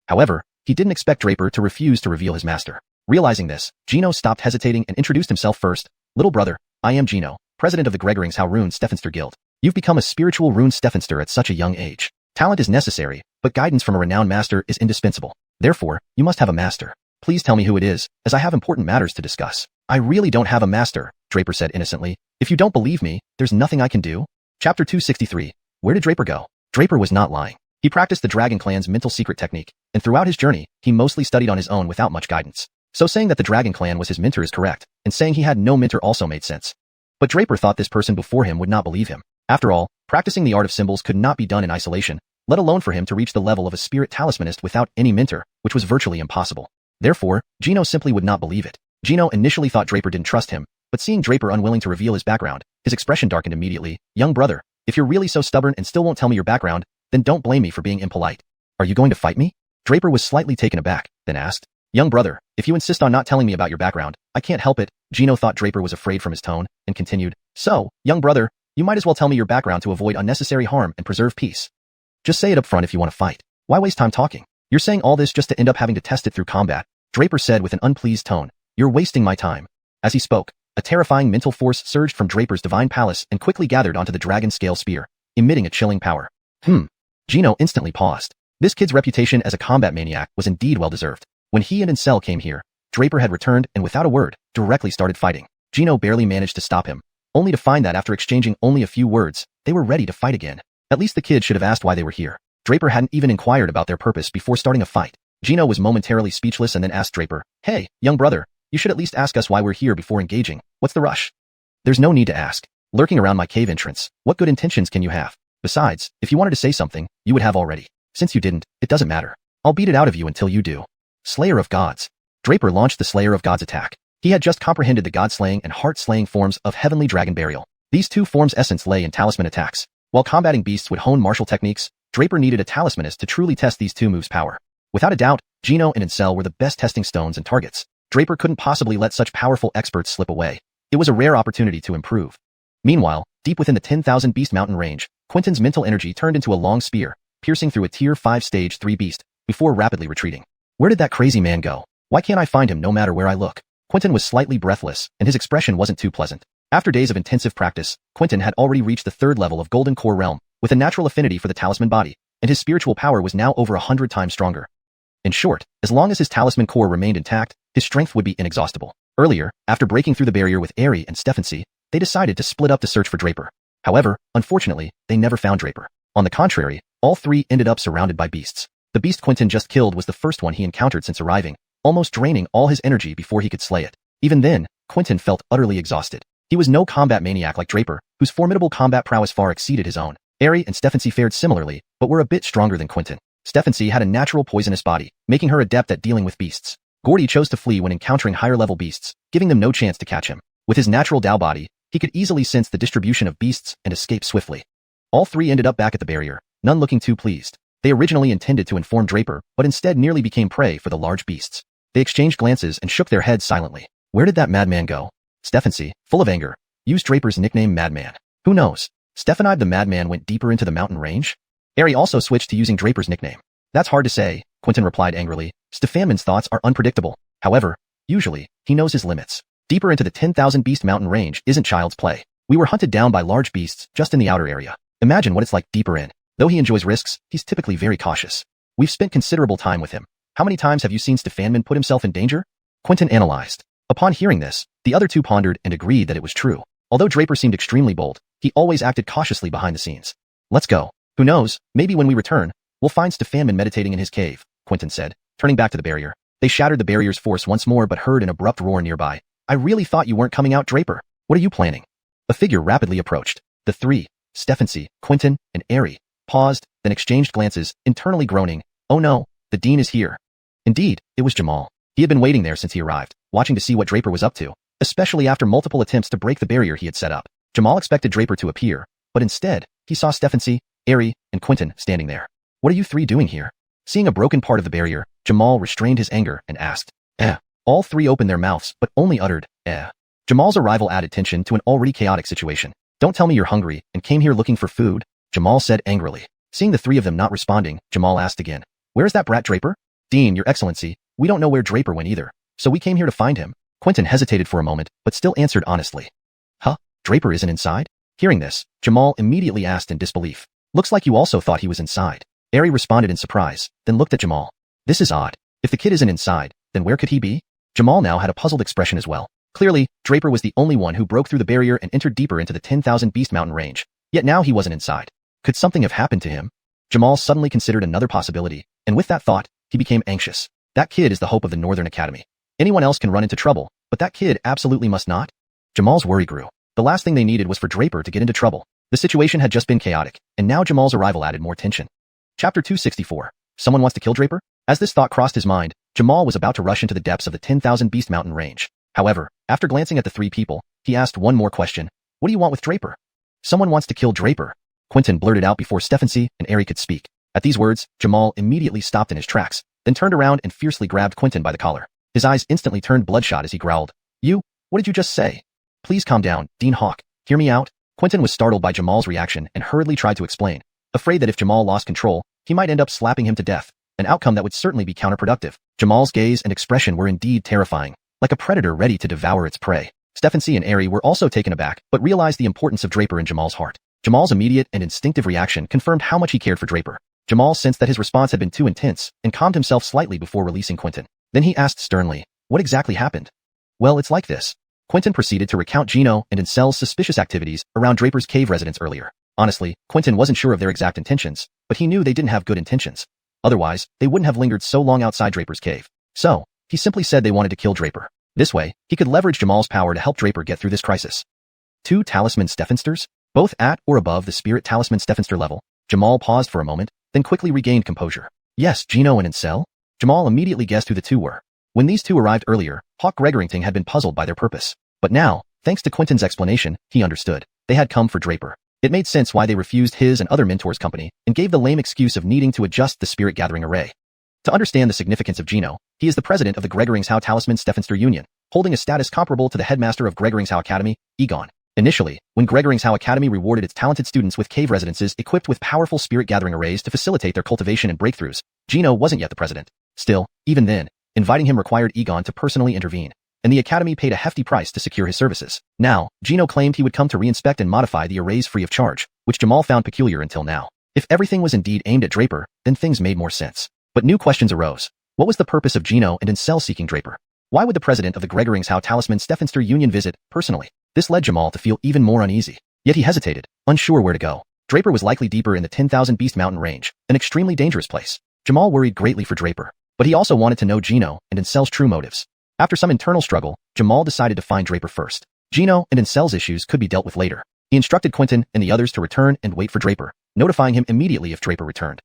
However, he didn't expect Draper to refuse to reveal his master. Realizing this, Gino stopped hesitating and introduced himself first. "Little brother, I am Gino, president of the Gregorings Rune Steffenster Guild. You've become a spiritual rune Steffenster at such a young age. Talent is necessary, but guidance from a renowned master is indispensable. Therefore, you must have a master. Please tell me who it is, as I have important matters to discuss." "I really don't have a master," Draper said innocently. "If you don't believe me, there's nothing I can do." Chapter 263. Where did Draper go? Draper was not lying. He practiced the Dragon Clan's mental secret technique, and throughout his journey, he mostly studied on his own without much guidance. So saying that the Dragon Clan was his mentor is correct, and saying he had no mentor also made sense. But Draper thought this person before him would not believe him. After all, practicing the art of symbols could not be done in isolation, let alone for him to reach the level of a spirit talismanist without any mentor, which was virtually impossible. Therefore, Gino simply would not believe it. Gino initially thought Draper didn't trust him, but seeing Draper unwilling to reveal his background, his expression darkened immediately. "Young brother, if you're really so stubborn and still won't tell me your background, then don't blame me for being impolite. Are you going to fight me?" Draper was slightly taken aback, then asked. "Young brother, if you insist on not telling me about your background, I can't help it." Gino thought Draper was afraid from his tone, and continued. "So, young brother, you might as well tell me your background to avoid unnecessary harm and preserve peace. Just say it up front if you want to fight. Why waste time talking? You're saying all this just to end up having to test it through combat," Draper said with an unpleased tone. "You're wasting my time." As he spoke, a terrifying mental force surged from Draper's divine palace and quickly gathered onto the dragon scale spear, emitting a chilling power. Gino instantly paused. This kid's reputation as a combat maniac was indeed well-deserved. When he and Ancestral came here, Draper had returned and without a word, directly started fighting. Gino barely managed to stop him, only to find that after exchanging only a few words, they were ready to fight again. At least the kid should have asked why they were here. Draper hadn't even inquired about their purpose before starting a fight. Gino was momentarily speechless and then asked Draper, "Hey, young brother, you should at least ask us why we're here before engaging. What's the rush?" "There's no need to ask. Lurking around my cave entrance, what good intentions can you have? Besides, if you wanted to say something, you would have already. Since you didn't, it doesn't matter. I'll beat it out of you until you do." "Slayer of gods, Draper launched the Slayer of Gods attack. He had just comprehended the god-slaying and heart-slaying forms of Heavenly Dragon Burial. These two forms' essence lay in talisman attacks. While combating beasts would hone martial techniques, Draper needed a talismanist to truly test these two moves' power. Without a doubt, Gino and Ancestral were the best testing stones and targets. Draper couldn't possibly let such powerful experts slip away. It was a rare opportunity to improve. Meanwhile, deep within the 10,000 beast mountain range, Quentin's mental energy turned into a long spear, piercing through a tier 5 stage 3 beast, before rapidly retreating. Where did that crazy man go? Why can't I find him no matter where I look? Quentin was slightly breathless, and his expression wasn't too pleasant. After days of intensive practice, Quentin had already reached the 3rd level of Golden Core Realm, with a natural affinity for the talisman body, and his spiritual power was now over 100 times stronger. In short, as long as his talisman core remained intact, his strength would be inexhaustible. Earlier, after breaking through the barrier with Heir and xianxia, they decided to split up to search for Draper. However, unfortunately, they never found Draper. On the contrary, all three ended up surrounded by beasts. The beast Quentin just killed was the first one he encountered since arriving, almost draining all his energy before he could slay it. Even then, Quentin felt utterly exhausted. He was no combat maniac like Draper, whose formidable combat prowess far exceeded his own. Heir and xianxia fared similarly, but were a bit stronger than Quentin. xianxia had a natural poisonous body, making her adept at dealing with beasts. Gordy chose to flee when encountering higher-level beasts, giving them no chance to catch him. With his natural Dao body, he could easily sense the distribution of beasts and escape swiftly. All three ended up back at the barrier, none looking too pleased. They originally intended to inform Draper, but instead nearly became prey for the large beasts. They exchanged glances and shook their heads silently. Where did that madman go? xianxia, full of anger, used Draper's nickname Madman. Who knows? Stefanide the Madman went deeper into the mountain range? Heir also switched to using Draper's nickname. That's hard to say, Quentin replied angrily. Stefanman's thoughts are unpredictable. However, usually, he knows his limits. Deeper into the 10,000 beast mountain range isn't child's play. We were hunted down by large beasts just in the outer area. Imagine what it's like deeper in. Though he enjoys risks, he's typically very cautious. We've spent considerable time with him. How many times have you seen Stefanman put himself in danger? Quentin analyzed. Upon hearing this, the other two pondered and agreed that it was true. Although Draper seemed extremely bold, he always acted cautiously behind the scenes. Let's go. Who knows, maybe when we return, we'll find Stefanman meditating in his cave, Quentin said, turning back to the barrier. They shattered the barrier's force once more but heard an abrupt roar nearby. I really thought you weren't coming out, Draper. What are you planning? A figure rapidly approached. The three, xianxia, Quentin, and Heir, paused, then exchanged glances, internally groaning. Oh no, the dean is here. Indeed, it was Jamal. He had been waiting there since he arrived, watching to see what Draper was up to, especially after multiple attempts to break the barrier he had set up. Jamal expected Draper to appear, but instead, he saw xianxia, Heir, and Quentin standing there. What are you three doing here? Seeing a broken part of the barrier, Jamal restrained his anger and asked, All three opened their mouths but only uttered, Jamal's arrival added tension to an already chaotic situation. Don't tell me you're hungry and came here looking for food, Jamal said angrily. Seeing the three of them not responding, Jamal asked again, Where's that brat Draper? Dean, your excellency, we don't know where Draper went either, so we came here to find him. Quentin hesitated for a moment, but still answered honestly. Huh? Draper isn't inside? Hearing this, Jamal immediately asked in disbelief. Looks like you also thought he was inside. Heir responded in surprise, then looked at Jamal. This is odd. If the kid isn't inside, then where could he be? Jamal now had a puzzled expression as well. Clearly, Draper was the only one who broke through the barrier and entered deeper into the 10,000 beast mountain range. Yet now he wasn't inside. Could something have happened to him? Jamal suddenly considered another possibility, and with that thought, he became anxious. That kid is the hope of the Northern Academy. Anyone else can run into trouble, but that kid absolutely must not. Jamal's worry grew. The last thing they needed was for Draper to get into trouble. The situation had just been chaotic, and now Jamal's arrival added more tension. Chapter 264. Someone wants to kill Draper? As this thought crossed his mind, Jamal was about to rush into the depths of the 10,000 beast mountain range. However, after glancing at the three people, he asked one more question. What do you want with Draper? Someone wants to kill Draper, Quentin blurted out before xianxia and Heir could speak. At these words, Jamal immediately stopped in his tracks, then turned around and fiercely grabbed Quentin by the collar. His eyes instantly turned bloodshot as he growled. What did you just say? Please calm down, Dean Hawk. Hear me out. Quentin was startled by Jamal's reaction and hurriedly tried to explain, afraid that if Jamal lost control, he might end up slapping him to death, an outcome that would certainly be counterproductive. Jamal's gaze and expression were indeed terrifying, like a predator ready to devour its prey. xianxia and Heir were also taken aback, but realized the importance of Draper in Jamal's heart. Jamal's immediate and instinctive reaction confirmed how much he cared for Draper. Jamal sensed that his response had been too intense and calmed himself slightly before releasing Quentin. Then he asked sternly, what exactly happened? Well, it's like this. Quentin proceeded to recount Gino and Ancel's suspicious activities around Draper's cave residence earlier. Honestly, Quentin wasn't sure of their exact intentions, but he knew they didn't have good intentions. Otherwise, they wouldn't have lingered so long outside Draper's cave. So, he simply said they wanted to kill Draper. This way, he could leverage Jamal's power to help Draper get through this crisis. 2 talisman Stephansters, both at or above the spirit talisman Stephanster level. Jamal paused for a moment, then quickly regained composure. Yes, Gino and Ancel. Jamal immediately guessed who the two were. When these two arrived earlier, Hawk Gregorington had been puzzled by their purpose. But now, thanks to Quentin's explanation, he understood. They had come for Draper. It made sense why they refused his and other mentors' company and gave the lame excuse of needing to adjust the spirit gathering array. To understand the significance of Gino, he is the president of the Gregoringsau Talisman Stephenster Union, holding a status comparable to the headmaster of Gregoringsau Academy, Egon. Initially, when Gregoringsau Academy rewarded its talented students with cave residences equipped with powerful spirit gathering arrays to facilitate their cultivation and breakthroughs, Gino wasn't yet the president. Still, even then, inviting him required Egon to personally intervene, and the Academy paid a hefty price to secure his services. Now, Gino claimed he would come to reinspect and modify the arrays free of charge, which Jamal found peculiar until now. If everything was indeed aimed at Draper, then things made more sense. But new questions arose. What was the purpose of Gino and Ancestral seeking Draper? Why would the president of the Gregoringsau Talisman Stephenster Union visit, personally? This led Jamal to feel even more uneasy. Yet he hesitated, unsure where to go. Draper was likely deeper in the 10,000 Beast Mountain range, an extremely dangerous place. Jamal worried greatly for Draper, but he also wanted to know Gino and Ancel's true motives. After some internal struggle, Jamal decided to find Draper first. Gino and Ancel's issues could be dealt with later. He instructed Quentin and the others to return and wait for Draper, notifying him immediately if Draper returned.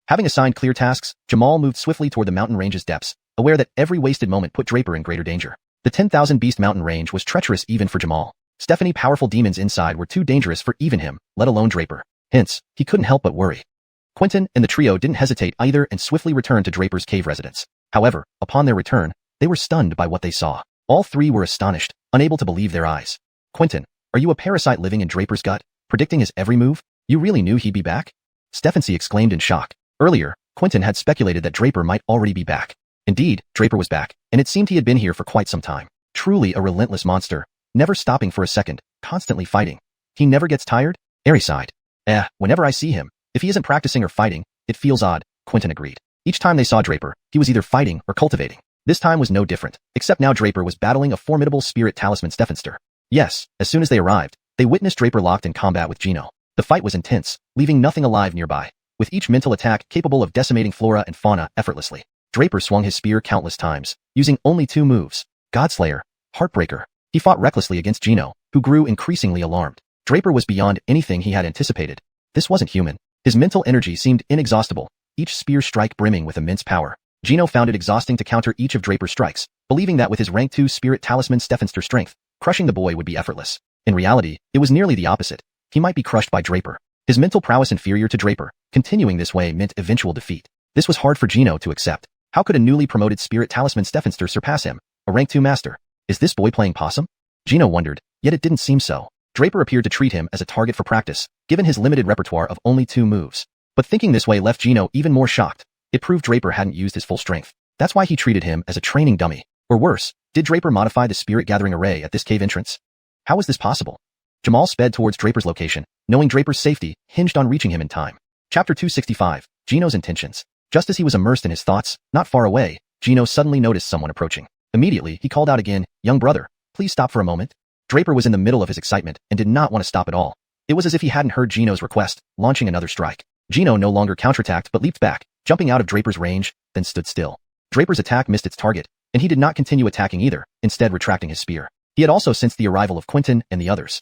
Having assigned clear tasks, Jamal moved swiftly toward the mountain range's depths, aware that every wasted moment put Draper in greater danger. The 10,000 Beast Mountain range was treacherous even for Jamal. Stephanie powerful demons inside were too dangerous for even him, let alone Draper. Hence, he couldn't help but worry. Quentin and the trio didn't hesitate either and swiftly returned to Draper's cave residence. However, upon their return, they were stunned by what they saw. All three were astonished, unable to believe their eyes. Quentin, are you a parasite living in Draper's gut, predicting his every move? You really knew he'd be back? Stephanie exclaimed in shock. Earlier, Quentin had speculated that Draper might already be back. Indeed, Draper was back, and it seemed he had been here for quite some time. Truly a relentless monster, never stopping for a second, constantly fighting. He never gets tired? Heir sighed. Whenever I see him, if he isn't practicing or fighting, it feels odd, Quentin agreed. Each time they saw Draper, he was either fighting or cultivating. This time was no different, except now Draper was battling a formidable spirit talisman Stephenster. Yes, as soon as they arrived, they witnessed Draper locked in combat with Gino. The fight was intense, leaving nothing alive nearby, with each mental attack capable of decimating flora and fauna effortlessly. Draper swung his spear countless times, using only 2 moves, Godslayer, Heartbreaker. He fought recklessly against Gino, who grew increasingly alarmed. Draper was beyond anything he had anticipated. This wasn't human. His mental energy seemed inexhaustible, each spear strike brimming with immense power. Gino found it exhausting to counter each of Draper's strikes, believing that with his rank 2 spirit talisman Stephenster strength, crushing the boy would be effortless. In reality, it was nearly the opposite. He might be crushed by Draper. His mental prowess inferior to Draper, continuing this way meant eventual defeat. This was hard for Gino to accept. How could a newly promoted spirit talisman Stephenster surpass him, a rank 2 master? Is this boy playing possum? Gino wondered, yet it didn't seem so. Draper appeared to treat him as a target for practice, given his limited repertoire of only 2 moves. But thinking this way left Gino even more shocked. It proved Draper hadn't used his full strength. That's why he treated him as a training dummy. Or worse, did Draper modify the spirit gathering array at this cave entrance? How was this possible? Jamal sped towards Draper's location, knowing Draper's safety hinged on reaching him in time. Chapter 265, Gino's Intentions. Just as he was immersed in his thoughts, not far away, Gino suddenly noticed someone approaching. Immediately, he called out again, "Young brother, please stop for a moment." Draper was in the middle of his excitement and did not want to stop at all. It was as if he hadn't heard Gino's request, launching another strike. Gino no longer counterattacked but leaped back, jumping out of Draper's range, then stood still. Draper's attack missed its target, and he did not continue attacking either, instead retracting his spear. He had also sensed the arrival of Quentin and the others.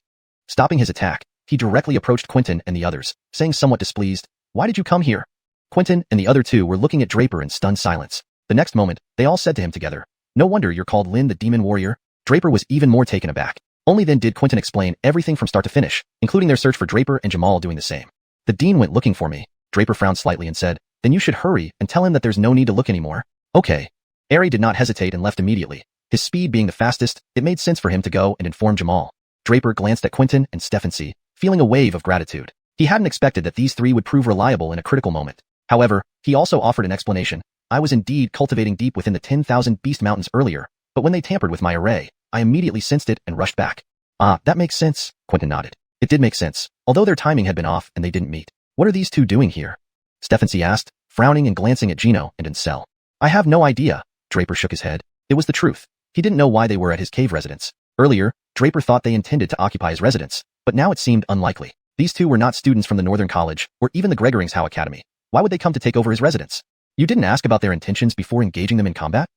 Stopping his attack, he directly approached Quentin and the others, saying somewhat displeased, "Why did you come here?" Quentin and the other 2 were looking at Draper in stunned silence. The next moment, they all said to him together, "No wonder you're called Lin the Demon Warrior." Draper was even more taken aback. Only then did Quentin explain everything from start to finish, including their search for Draper and Jamal doing the same. "The Dean went looking for me." Draper frowned slightly and said, "Then you should hurry and tell him that there's no need to look anymore." "Okay." Heir did not hesitate and left immediately. His speed being the fastest, it made sense for him to go and inform Jamal. Draper glanced at Quentin and Stephanie, feeling a wave of gratitude. He hadn't expected that these 3 would prove reliable in a critical moment. However, he also offered an explanation. "I was indeed cultivating deep within the 10,000 Beast Mountains earlier, but when they tampered with my array, I immediately sensed it and rushed back." "Ah, that makes sense," Quentin nodded. It did make sense, although their timing had been off and they didn't meet. "What are these 2 doing here?" Stephanie asked, frowning and glancing at Gino and Ancestral. "I have no idea." Draper shook his head. It was the truth. He didn't know why they were at his cave residence. Earlier, Draper thought they intended to occupy his residence, but now it seemed unlikely. These 2 were not students from the Northern College, or even the Gregoringsau Academy. Why would they come to take over his residence? "You didn't ask about their intentions before engaging them in combat?"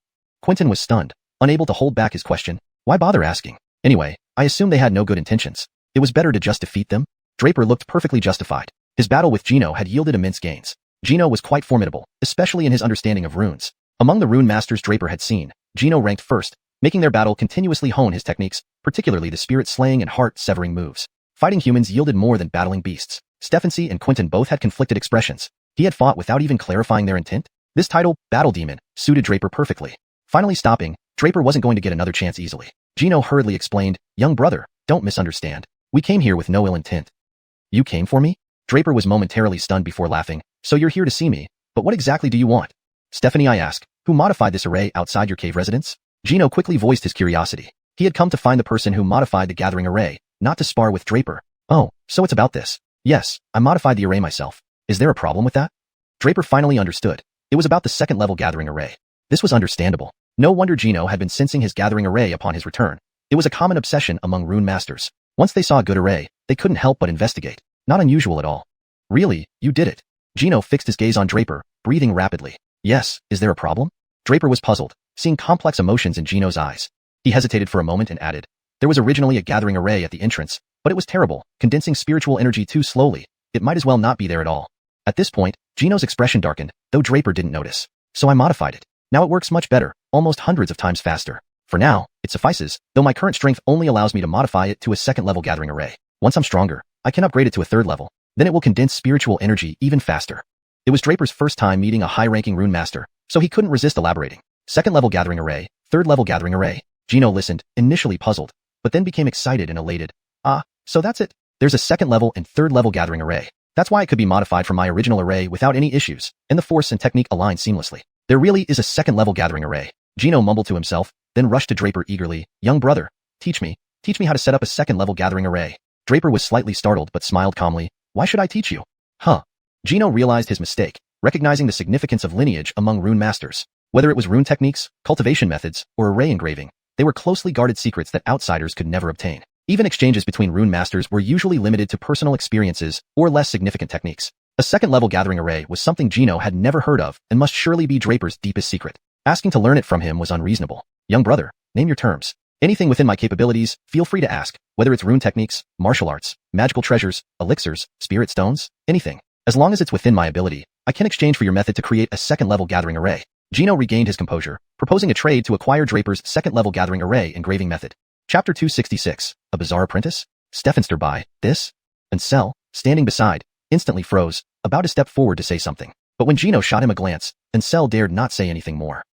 Quentin was stunned, unable to hold back his question. Why bother asking? Anyway, I assumed they had no good intentions. It was better to just defeat them. Draper looked perfectly justified. His battle with Gino had yielded immense gains. Gino was quite formidable, especially in his understanding of runes. Among the rune masters Draper had seen, Gino ranked first, making their battle continuously hone his techniques, particularly the spirit-slaying and heart-severing moves. Fighting humans yielded more than battling beasts. Stephency and Quentin both had conflicted expressions. He had fought without even clarifying their intent. This title, Battle Demon, suited Draper perfectly. Finally stopping, Draper wasn't going to get another chance easily. Gino hurriedly explained, "Young brother, don't misunderstand. We came here with no ill intent." "You came for me?" Draper was momentarily stunned before laughing. "So you're here to see me, but what exactly do you want?" "Stephanie," I asked, "who modified this array outside your cave residence?" Gino quickly voiced his curiosity. He had come to find the person who modified the gathering array, not to spar with Draper. "Oh, so it's about this." "Yes, I modified the array myself. Is there a problem with that?" Draper finally understood. It was about the second-level gathering array. This was understandable. No wonder Gino had been sensing his gathering array upon his return. It was a common obsession among rune masters. Once they saw a good array, they couldn't help but investigate. Not unusual at all. "Really, you did it?" Gino fixed his gaze on Draper, breathing rapidly. "Yes, is there a problem?" Draper was puzzled, seeing complex emotions in Gino's eyes. He hesitated for a moment and added, "There was originally a gathering array at the entrance, but it was terrible, condensing spiritual energy too slowly. It might as well not be there at all." At this point, Gino's expression darkened, though Draper didn't notice. "So I modified it. Now it works much better, almost hundreds of times faster. For now, it suffices, though my current strength only allows me to modify it to a second-level gathering array. Once I'm stronger, I can upgrade it to a third level. Then it will condense spiritual energy even faster." It was Draper's first time meeting a high-ranking rune master, so he couldn't resist elaborating. Second-level gathering array, third-level gathering array. Gino listened, initially puzzled, but then became excited and elated. "Ah, so that's it. There's a second-level and third-level gathering array. That's why it could be modified from my original array without any issues, and the force and technique align seamlessly. There really is a second-level gathering array." Gino mumbled to himself, then rushed to Draper eagerly. "Young brother, teach me how to set up a second-level gathering array." Draper was slightly startled but smiled calmly. "Why should I teach you?" "Huh." Gino realized his mistake, recognizing the significance of lineage among rune masters. Whether it was rune techniques, cultivation methods, or array engraving, they were closely guarded secrets that outsiders could never obtain. Even exchanges between rune masters were usually limited to personal experiences or less significant techniques. A second-level gathering array was something Gino had never heard of and must surely be Draper's deepest secret. Asking to learn it from him was unreasonable. "Young brother, name your terms. Anything within my capabilities, feel free to ask, whether it's rune techniques, martial arts, magical treasures, elixirs, spirit stones, anything. As long as it's within my ability, I can exchange for your method to create a second-level gathering array." Gino regained his composure, proposing a trade to acquire Draper's second-level gathering array engraving method. Chapter 266, A Bizarre Apprentice? Stephenster by this? Ancestral, standing beside, instantly froze, about to step forward to say something. But when Gino shot him a glance, Ancestral dared not say anything more.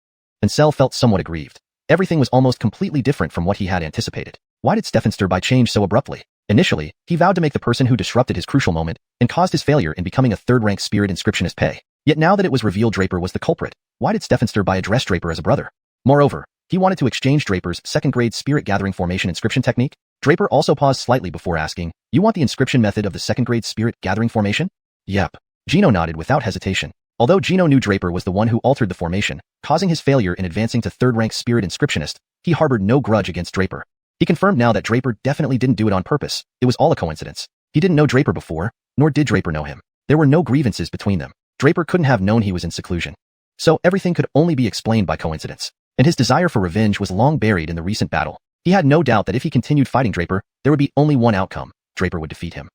Ancestral felt somewhat aggrieved. Everything was almost completely different from what he had anticipated. Why did Stephenster by change so abruptly? Initially, he vowed to make the person who disrupted his crucial moment and caused his failure in becoming a third-rank spirit inscriptionist pay. Yet now that it was revealed Draper was the culprit, why did Stephenster by address Draper as a brother? Moreover, he wanted to exchange Draper's second-grade spirit gathering formation inscription technique. Draper also paused slightly before asking, "You want the inscription method of the second-grade spirit gathering formation?" "Yep." Gino nodded without hesitation. Although Gino knew Draper was the one who altered the formation, causing his failure in advancing to third-rank spirit inscriptionist, he harbored no grudge against Draper. He confirmed now that Draper definitely didn't do it on purpose. It was all a coincidence. He didn't know Draper before, nor did Draper know him. There were no grievances between them. Draper couldn't have known he was in seclusion. So everything could only be explained by coincidence. And his desire for revenge was long buried in the recent battle. He had no doubt that if he continued fighting Draper, there would be only one outcome. Draper would defeat him.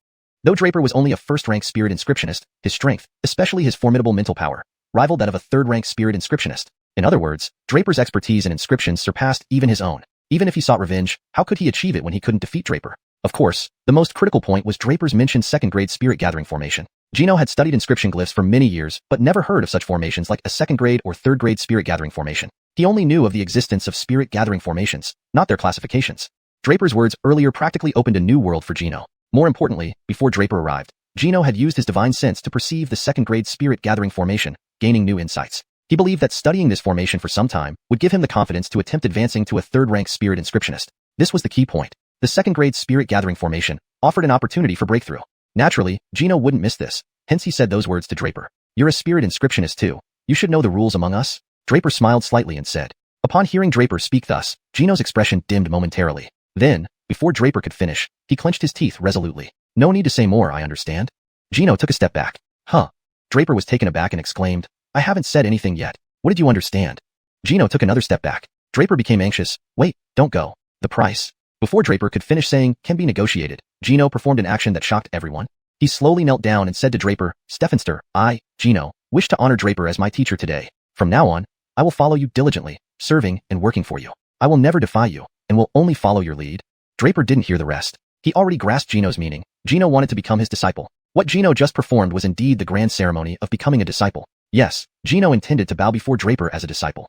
Though Draper was only a first-rank spirit inscriptionist, his strength, especially his formidable mental power, rivaled that of a third-rank spirit inscriptionist. In other words, Draper's expertise in inscriptions surpassed even his own. Even if he sought revenge, how could he achieve it when he couldn't defeat Draper? Of course, the most critical point was Draper's mentioned second-grade spirit gathering formation. Gino had studied inscription glyphs for many years, but never heard of such formations like a second-grade or third-grade spirit gathering formation. He only knew of the existence of spirit gathering formations, not their classifications. Draper's words earlier practically opened a new world for Gino. More importantly, before Draper arrived, Gino had used his divine sense to perceive the second-grade spirit gathering formation, gaining new insights. He believed that studying this formation for some time would give him the confidence to attempt advancing to a third-rank spirit inscriptionist. This was the key point. The second-grade spirit gathering formation offered an opportunity for breakthrough. Naturally, Gino wouldn't miss this, hence he said those words to Draper. "You're a spirit inscriptionist too. You should know the rules among us?" Draper smiled slightly and said. Upon hearing Draper speak thus, Gino's expression dimmed momentarily. Then, before Draper could finish, he clenched his teeth resolutely. "No need to say more, I understand." Gino took a step back. "Huh." Draper was taken aback and exclaimed, "I haven't said anything yet. What did you understand?" Gino took another step back. Draper became anxious. "Wait, don't go. The price." Before Draper could finish saying, "Can be negotiated," Gino performed an action that shocked everyone. He slowly knelt down and said to Draper, "Stephenster, I, Gino, wish to honor Draper as my teacher today. From now on, I will follow you diligently, serving, and working for you. I will never defy you, and will only follow your lead. Draper didn't hear the rest. He already grasped Gino's meaning. Gino wanted to become his disciple. What Gino just performed was indeed the grand ceremony of becoming a disciple. Yes, Gino intended to bow before Draper as a disciple.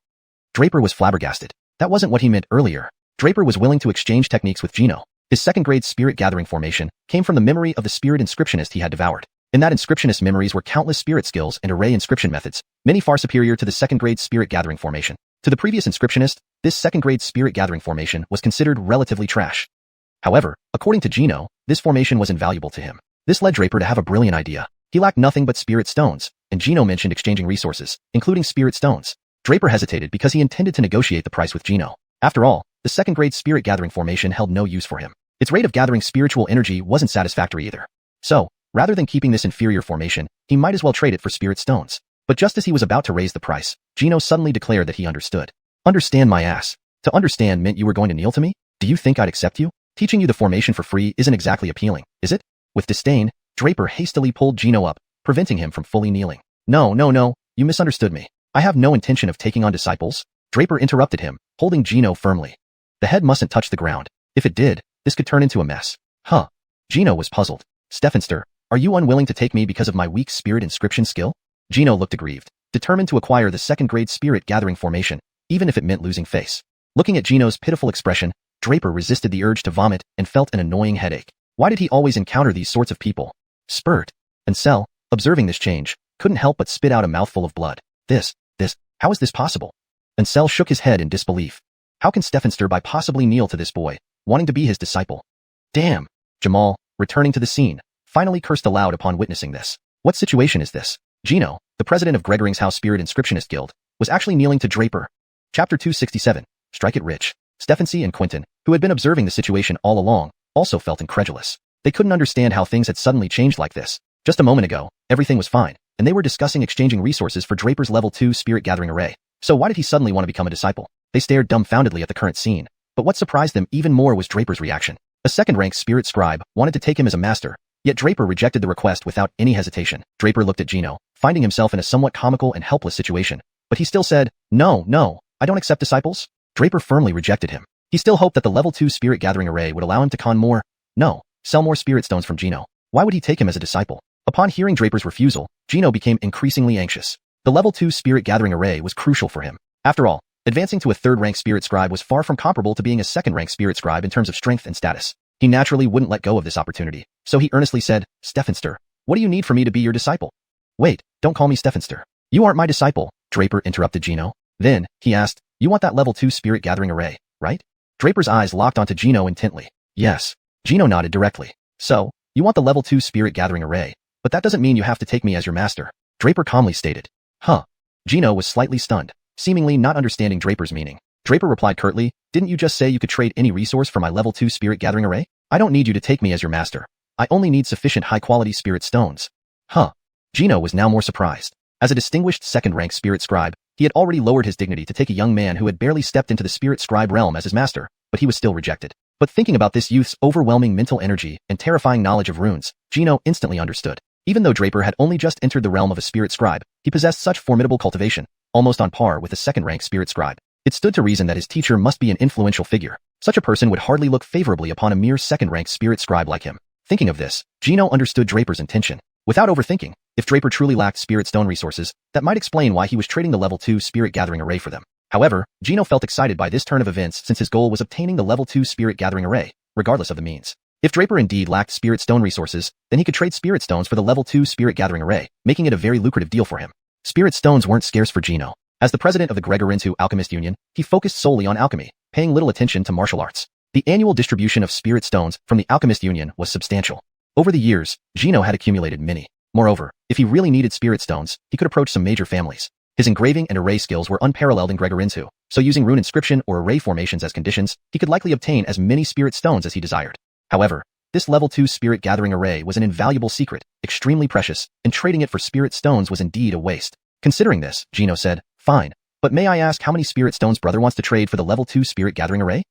Draper was flabbergasted. That wasn't what he meant earlier. Draper was willing to exchange techniques with Gino. His second-grade spirit gathering formation came from the memory of the spirit inscriptionist he had devoured. In that inscriptionist's memories were countless spirit skills and array inscription methods, many far superior to the second-grade spirit gathering formation. To the previous inscriptionist, this second-grade spirit gathering formation was considered relatively trash. However, according to Gino, this formation was invaluable to him. This led Draper to have a brilliant idea. He lacked nothing but spirit stones, and Gino mentioned exchanging resources, including spirit stones. Draper hesitated because he intended to negotiate the price with Gino. After all, the second-grade spirit gathering formation held no use for him. Its rate of gathering spiritual energy wasn't satisfactory either. So, rather than keeping this inferior formation, he might as well trade it for spirit stones. But just as he was about to raise the price, Gino suddenly declared that he understood. Understand my ass. To understand meant you were going to kneel to me? Do you think I'd accept you? Teaching you the formation for free isn't exactly appealing, is it? With disdain, Draper hastily pulled Gino up, preventing him from fully kneeling. No, you misunderstood me. I have no intention of taking on disciples. Draper interrupted him, holding Gino firmly. The head mustn't touch the ground. If it did, this could turn into a mess. Huh. Gino was puzzled. Stephenster, are you unwilling to take me because of my weak spirit inscription skill? Gino looked aggrieved, determined to acquire the second-grade spirit gathering formation, even if it meant losing face. Looking at Gino's pitiful expression, Draper resisted the urge to vomit and felt an annoying headache. Why did he always encounter these sorts of people? Spurt. Ancestral, observing this change, couldn't help but spit out a mouthful of blood. How is this possible? Ancestral shook his head in disbelief. How can Stephenster possibly kneel to this boy, wanting to be his disciple? Damn. Jamal, returning to the scene, finally cursed aloud upon witnessing this. What situation is this? Gino, the president of Gregoring's House Spirit Inscriptionist Guild, was actually kneeling to Draper. Chapter 267. Strike it rich. Stephency and Quentin, who had been observing the situation all along, also felt incredulous. They couldn't understand how things had suddenly changed like this. Just a moment ago, everything was fine, and they were discussing exchanging resources for Draper's level 2 spirit gathering array. So why did he suddenly want to become a disciple? They stared dumbfoundedly at the current scene. But what surprised them even more was Draper's reaction. A second-rank spirit scribe wanted to take him as a master, yet Draper rejected the request without any hesitation. Draper looked at Gino, finding himself in a somewhat comical and helpless situation. But he still said, No, I don't accept disciples. Draper firmly rejected him. He still hoped that the level 2 spirit gathering array would allow him to sell more spirit stones from Gino. Why would he take him as a disciple? Upon hearing Draper's refusal, Gino became increasingly anxious. The level 2 spirit gathering array was crucial for him. After all, advancing to a third-rank spirit scribe was far from comparable to being a second-rank spirit scribe in terms of strength and status. He naturally wouldn't let go of this opportunity, so he earnestly said, Stephenster, what do you need for me to be your disciple? Wait, don't call me Stephenster. You aren't my disciple, Draper interrupted Gino. Then, he asked, you want that level 2 spirit gathering array, right? Draper's eyes locked onto Gino intently. Yes. Gino nodded directly. So, you want the level 2 spirit gathering array, but that doesn't mean you have to take me as your master, Draper calmly stated. Huh. Gino was slightly stunned, seemingly not understanding Draper's meaning. Draper replied curtly, didn't you just say you could trade any resource for my level 2 spirit gathering array? I don't need you to take me as your master. I only need sufficient high-quality spirit stones. Huh. Gino was now more surprised. As a distinguished second-rank spirit scribe, he had already lowered his dignity to take a young man who had barely stepped into the spirit scribe realm as his master, but he was still rejected. But thinking about this youth's overwhelming mental energy and terrifying knowledge of runes, Gino instantly understood. Even though Draper had only just entered the realm of a spirit scribe, he possessed such formidable cultivation, almost on par with a second-rank spirit scribe. It stood to reason that his teacher must be an influential figure. Such a person would hardly look favorably upon a mere second-rank spirit scribe like him. Thinking of this, Gino understood Draper's intention. Without overthinking, if Draper truly lacked spirit stone resources, that might explain why he was trading the level 2 spirit gathering array for them. However, Gino felt excited by this turn of events since his goal was obtaining the level 2 spirit gathering array, regardless of the means. If Draper indeed lacked spirit stone resources, then he could trade spirit stones for the level 2 spirit gathering array, making it a very lucrative deal for him. Spirit stones weren't scarce for Gino. As the president of the Gregoring's Alchemist Union, he focused solely on alchemy, paying little attention to martial arts. The annual distribution of spirit stones from the Alchemist Union was substantial. Over the years, Gino had accumulated many. Moreover, if he really needed spirit stones, he could approach some major families. His engraving and array skills were unparalleled in Gregoring's, so using rune inscription or array formations as conditions, he could likely obtain as many spirit stones as he desired. However, this level 2 spirit gathering array was an invaluable secret, extremely precious, and trading it for spirit stones was indeed a waste. Considering this, Gino said, fine, but may I ask how many spirit stones brother wants to trade for the level 2 spirit gathering array?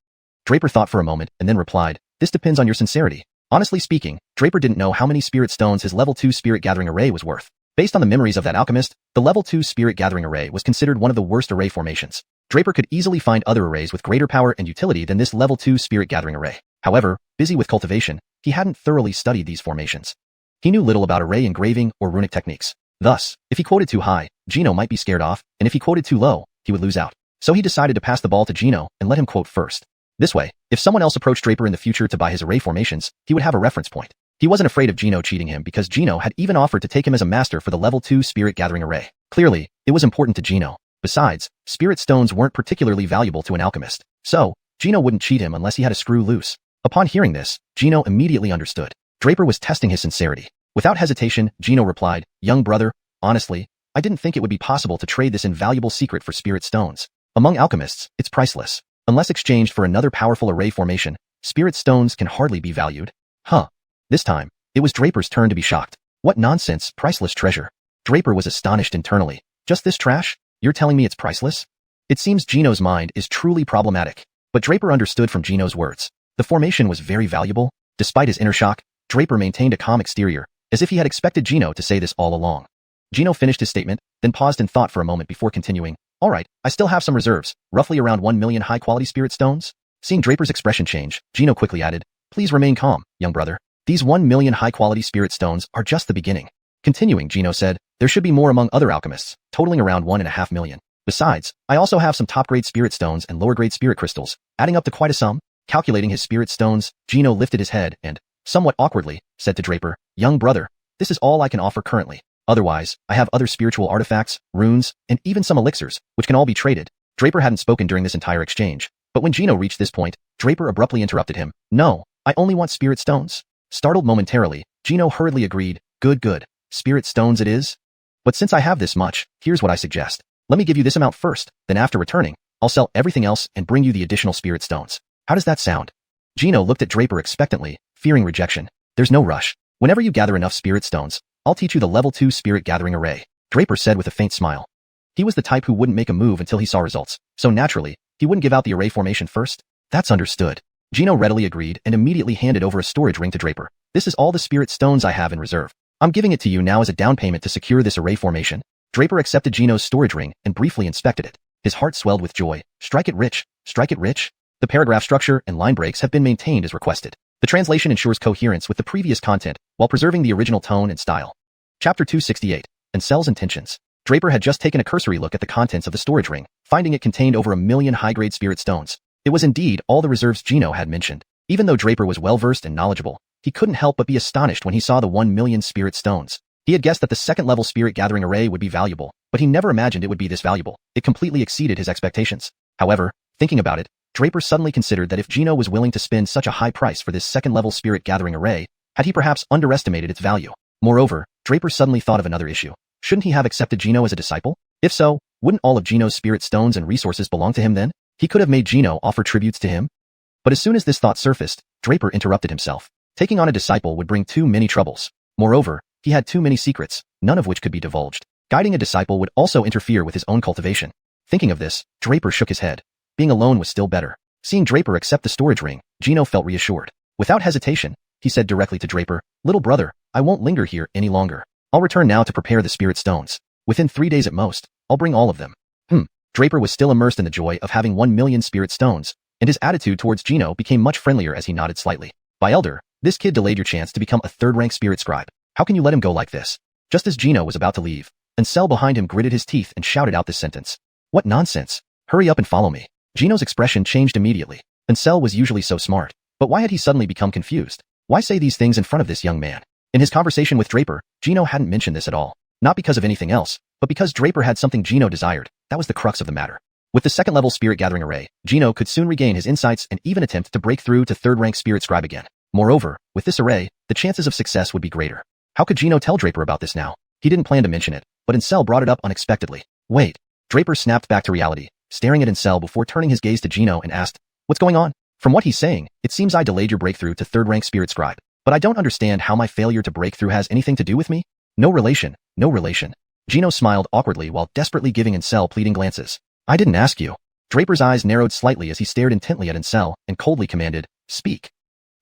Draper thought for a moment and then replied, this depends on your sincerity. Honestly speaking, Draper didn't know how many spirit stones his level 2 spirit gathering array was worth. Based on the memories of that alchemist, the level 2 spirit gathering array was considered one of the worst array formations. Draper could easily find other arrays with greater power and utility than this level 2 spirit gathering array. However, busy with cultivation, he hadn't thoroughly studied these formations. He knew little about array engraving or runic techniques. Thus, if he quoted too high, Gino might be scared off, and if he quoted too low, he would lose out. So he decided to pass the ball to Gino and let him quote first. This way, if someone else approached Draper in the future to buy his array formations, he would have a reference point. He wasn't afraid of Gino cheating him because Gino had even offered to take him as a master for the level 2 spirit gathering array. Clearly, it was important to Gino. Besides, spirit stones weren't particularly valuable to an alchemist. So, Gino wouldn't cheat him unless he had a screw loose. Upon hearing this, Gino immediately understood. Draper was testing his sincerity. Without hesitation, Gino replied, "Young brother, honestly, I didn't think it would be possible to trade this invaluable secret for spirit stones. Among alchemists, it's priceless. Unless exchanged for another powerful array formation, spirit stones can hardly be valued." Huh. This time, it was Draper's turn to be shocked. What nonsense, priceless treasure. Draper was astonished internally. Just this trash? You're telling me it's priceless? It seems Gino's mind is truly problematic. But Draper understood from Gino's words. The formation was very valuable. Despite his inner shock, Draper maintained a calm exterior, as if he had expected Gino to say this all along. Gino finished his statement, then paused in thought for a moment before continuing. "Alright, I still have some reserves, roughly around 1 million high-quality spirit stones." Seeing Draper's expression change, Gino quickly added, "Please remain calm, young brother. These 1 million high-quality spirit stones are just the beginning." Continuing, Gino said, "There should be more among other alchemists, totaling around 1.5 million. Besides, I also have some top-grade spirit stones and lower-grade spirit crystals, adding up to quite a sum." Calculating his spirit stones, Gino lifted his head and, somewhat awkwardly, said to Draper, "Young brother, this is all I can offer currently. Otherwise, I have other spiritual artifacts, runes, and even some elixirs, which can all be traded." Draper hadn't spoken during this entire exchange, but when Gino reached this point, Draper abruptly interrupted him. "No, I only want spirit stones." Startled momentarily, Gino hurriedly agreed, Good. Spirit stones it is? But since I have this much, here's what I suggest. Let me give you this amount first, then after returning, I'll sell everything else and bring you the additional spirit stones. How does that sound?" Gino looked at Draper expectantly, fearing rejection. "There's no rush. Whenever you gather enough spirit stones, I'll teach you the level 2 spirit gathering array," Draper said with a faint smile. He was the type who wouldn't make a move until he saw results, so naturally, he wouldn't give out the array formation first. "That's understood." Gino readily agreed and immediately handed over a storage ring to Draper. "This is all the spirit stones I have in reserve. I'm giving it to you now as a down payment to secure this array formation." Draper accepted Gino's storage ring and briefly inspected it. His heart swelled with joy. Strike it rich. Strike it rich. The paragraph structure and line breaks have been maintained as requested. The translation ensures coherence with the previous content while preserving the original tone and style. Chapter 268. Ancel's Intentions. Draper had just taken a cursory look at the contents of the storage ring, finding it contained over 1 million high-grade spirit stones. It was indeed all the reserves Gino had mentioned. Even though Draper was well-versed and knowledgeable, he couldn't help but be astonished when he saw the 1 million spirit stones. He had guessed that the second-level spirit gathering array would be valuable, but he never imagined it would be this valuable. It completely exceeded his expectations. However, thinking about it, Draper suddenly considered that if Gino was willing to spend such a high price for this second-level spirit gathering array, had he perhaps underestimated its value? Moreover, Draper suddenly thought of another issue. Shouldn't he have accepted Gino as a disciple? If so, wouldn't all of Gino's spirit stones and resources belong to him then? He could have made Gino offer tributes to him. But as soon as this thought surfaced, Draper interrupted himself. Taking on a disciple would bring too many troubles. Moreover, he had too many secrets, none of which could be divulged. Guiding a disciple would also interfere with his own cultivation. Thinking of this, Draper shook his head. Being alone was still better. Seeing Draper accept the storage ring, Gino felt reassured. Without hesitation, he said directly to Draper, "Little brother, I won't linger here any longer. I'll return now to prepare the spirit stones. Within 3 days at most, I'll bring all of them." Draper was still immersed in the joy of having 1 million spirit stones, and his attitude towards Gino became much friendlier as he nodded slightly. "By elder, this kid delayed your chance to become a third-rank spirit scribe. How can you let him go like this?" Just as Gino was about to leave, Ancel behind him gritted his teeth and shouted out this sentence. "What nonsense! Hurry up and follow me." Gino's expression changed immediately. Ancel was usually so smart, but why had he suddenly become confused? Why say these things in front of this young man? In his conversation with Draper, Gino hadn't mentioned this at all. Not because of anything else, but because Draper had something Gino desired. That was the crux of the matter. With the second-level spirit gathering array, Gino could soon regain his insights and even attempt to break through to third-rank spirit scribe again. Moreover, with this array, the chances of success would be greater. How could Gino tell Draper about this now? He didn't plan to mention it, but Ancel brought it up unexpectedly. "Wait." Draper snapped back to reality, staring at Ancel before turning his gaze to Gino and asked, "What's going on?" "From what he's saying, it seems I delayed your breakthrough to third-rank spirit scribe. But I don't understand how my failure to break through has anything to do with me." No relation. Gino smiled awkwardly while desperately giving Ancel pleading glances. "I didn't ask you." Draper's eyes narrowed slightly as he stared intently at Ancel and coldly commanded, "Speak."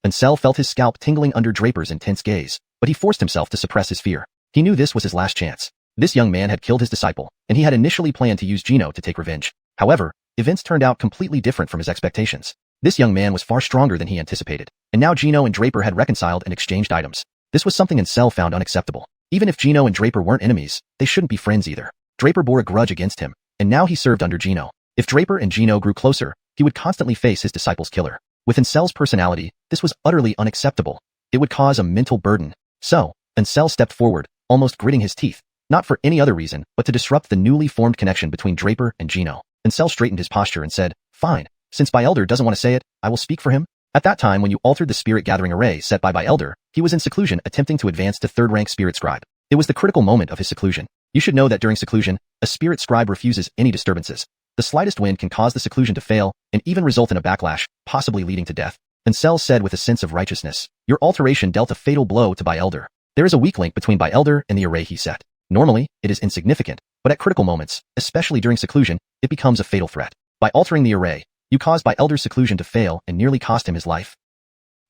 Ancel felt his scalp tingling under Draper's intense gaze, but he forced himself to suppress his fear. He knew this was his last chance. This young man had killed his disciple, and he had initially planned to use Gino to take revenge. However, events turned out completely different from his expectations. This young man was far stronger than he anticipated, and now Gino and Draper had reconciled and exchanged items. This was something Ancestral found unacceptable. Even if Gino and Draper weren't enemies, they shouldn't be friends either. Draper bore a grudge against him, and now he served under Gino. If Draper and Gino grew closer, he would constantly face his disciple's killer. With Ancel's personality, this was utterly unacceptable. It would cause a mental burden. So, Ancestral stepped forward, almost gritting his teeth, not for any other reason, but to disrupt the newly formed connection between Draper and Gino. Ancestral straightened his posture and said, "Fine. Since Elder doesn't want to say it, I will speak for him." At that time when you altered the spirit gathering array set by Elder, he was in seclusion attempting to advance to third-rank spirit scribe. It was the critical moment of his seclusion. You should know that during seclusion, a spirit scribe refuses any disturbances. The slightest wind can cause the seclusion to fail and even result in a backlash, possibly leading to death. Ancestral said with a sense of righteousness, "Your alteration dealt a fatal blow to Elder. There is a weak link between Elder and the array he set. Normally, it is insignificant, but at critical moments, especially during seclusion, it becomes a fatal threat. By altering the array, you caused Elder's seclusion to fail and nearly cost him his life."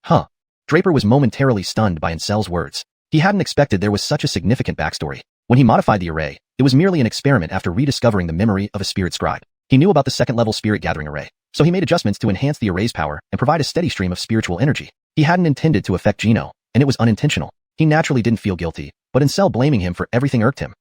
Huh. Draper was momentarily stunned by Ancel's words. He hadn't expected there was such a significant backstory. When he modified the array, it was merely an experiment after rediscovering the memory of a spirit scribe. He knew about the second-level spirit gathering array, so he made adjustments to enhance the array's power and provide a steady stream of spiritual energy. He hadn't intended to affect Gino, and it was unintentional. He naturally didn't feel guilty, but Ancestral blaming him for everything irked him.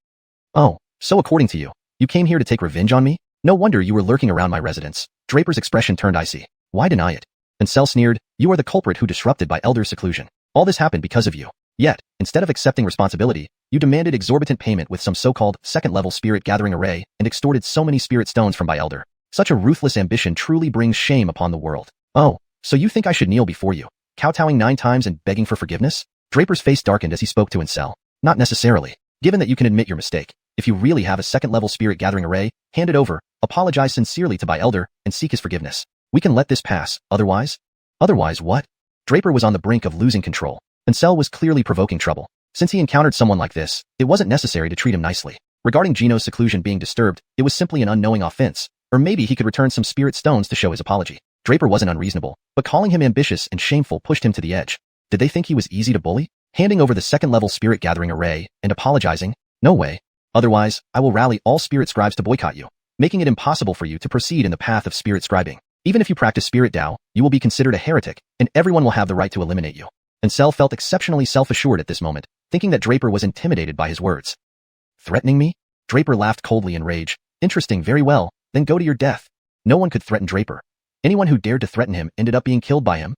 "Oh, so according to you, you came here to take revenge on me? No wonder you were lurking around my residence." Draper's expression turned icy. "Why deny it?" Ancestral sneered, "You are the culprit who disrupted Elder's seclusion. All this happened because of you. Yet, instead of accepting responsibility, you demanded exorbitant payment with some so-called second-level spirit gathering array and extorted so many spirit stones from Elder. Such a ruthless ambition truly brings shame upon the world. Oh, so you think I should kneel before you, kowtowing 9 times and begging for forgiveness?" Draper's face darkened as he spoke to Ancestral. "Not necessarily. Given that you can admit your mistake, if you really have a second-level spirit gathering array, hand it over, apologize sincerely to Elder, and seek his forgiveness. We can let this pass, otherwise..." "Otherwise what?" Draper was on the brink of losing control. Ancestral was clearly provoking trouble. Since he encountered someone like this, it wasn't necessary to treat him nicely. Regarding Gino's seclusion being disturbed, it was simply an unknowing offense, or maybe he could return some spirit stones to show his apology. Draper wasn't unreasonable, but calling him ambitious and shameful pushed him to the edge. Did they think he was easy to bully? Handing over the second-level spirit gathering array and apologizing? No way. Otherwise, I will rally all spirit scribes to boycott you, making it impossible for you to proceed in the path of spirit scribing. Even if you practice spirit Tao, you will be considered a heretic, and everyone will have the right to eliminate you. Ancestral felt exceptionally self-assured at this moment, thinking that Draper was intimidated by his words. "Threatening me?" Draper laughed coldly in rage. "Interesting, very well, then go to your death." No one could threaten Draper. Anyone who dared to threaten him ended up being killed by him.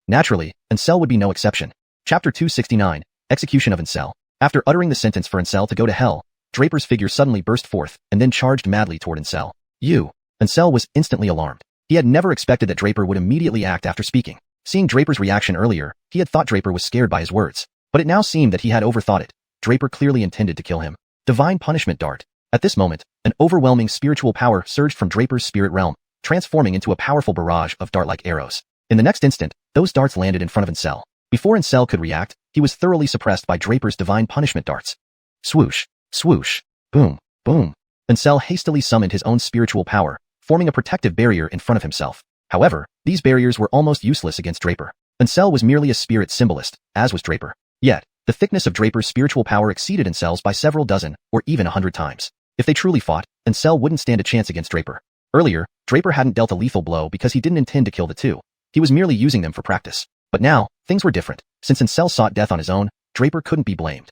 Naturally, Ancestral would be no exception. Chapter 269, Execution of Ancestral. After uttering the sentence for Ancestral to go to hell, Draper's figure suddenly burst forth and then charged madly toward Ancestral. "You!" Ancestral was instantly alarmed. He had never expected that Draper would immediately act after speaking. Seeing Draper's reaction earlier, he had thought Draper was scared by his words. But it now seemed that he had overthought it. Draper clearly intended to kill him. Divine Punishment Dart. At this moment, an overwhelming spiritual power surged from Draper's spirit realm, transforming into a powerful barrage of dart-like arrows. In the next instant, those darts landed in front of Ancestral. Before Ancestral could react, he was thoroughly suppressed by Draper's Divine Punishment Darts. Swoosh, swoosh, boom, boom. Ancestral hastily summoned his own spiritual power, forming a protective barrier in front of himself. However, these barriers were almost useless against Draper. Ancestral was merely a spirit symbolist, as was Draper. Yet, the thickness of Draper's spiritual power exceeded Ancestral's by several dozen, or even 100 times. If they truly fought, Ancestral wouldn't stand a chance against Draper. Earlier, Draper hadn't dealt a lethal blow because he didn't intend to kill the two. He was merely using them for practice. But now, things were different. Since Ancestral sought death on his own, Draper couldn't be blamed.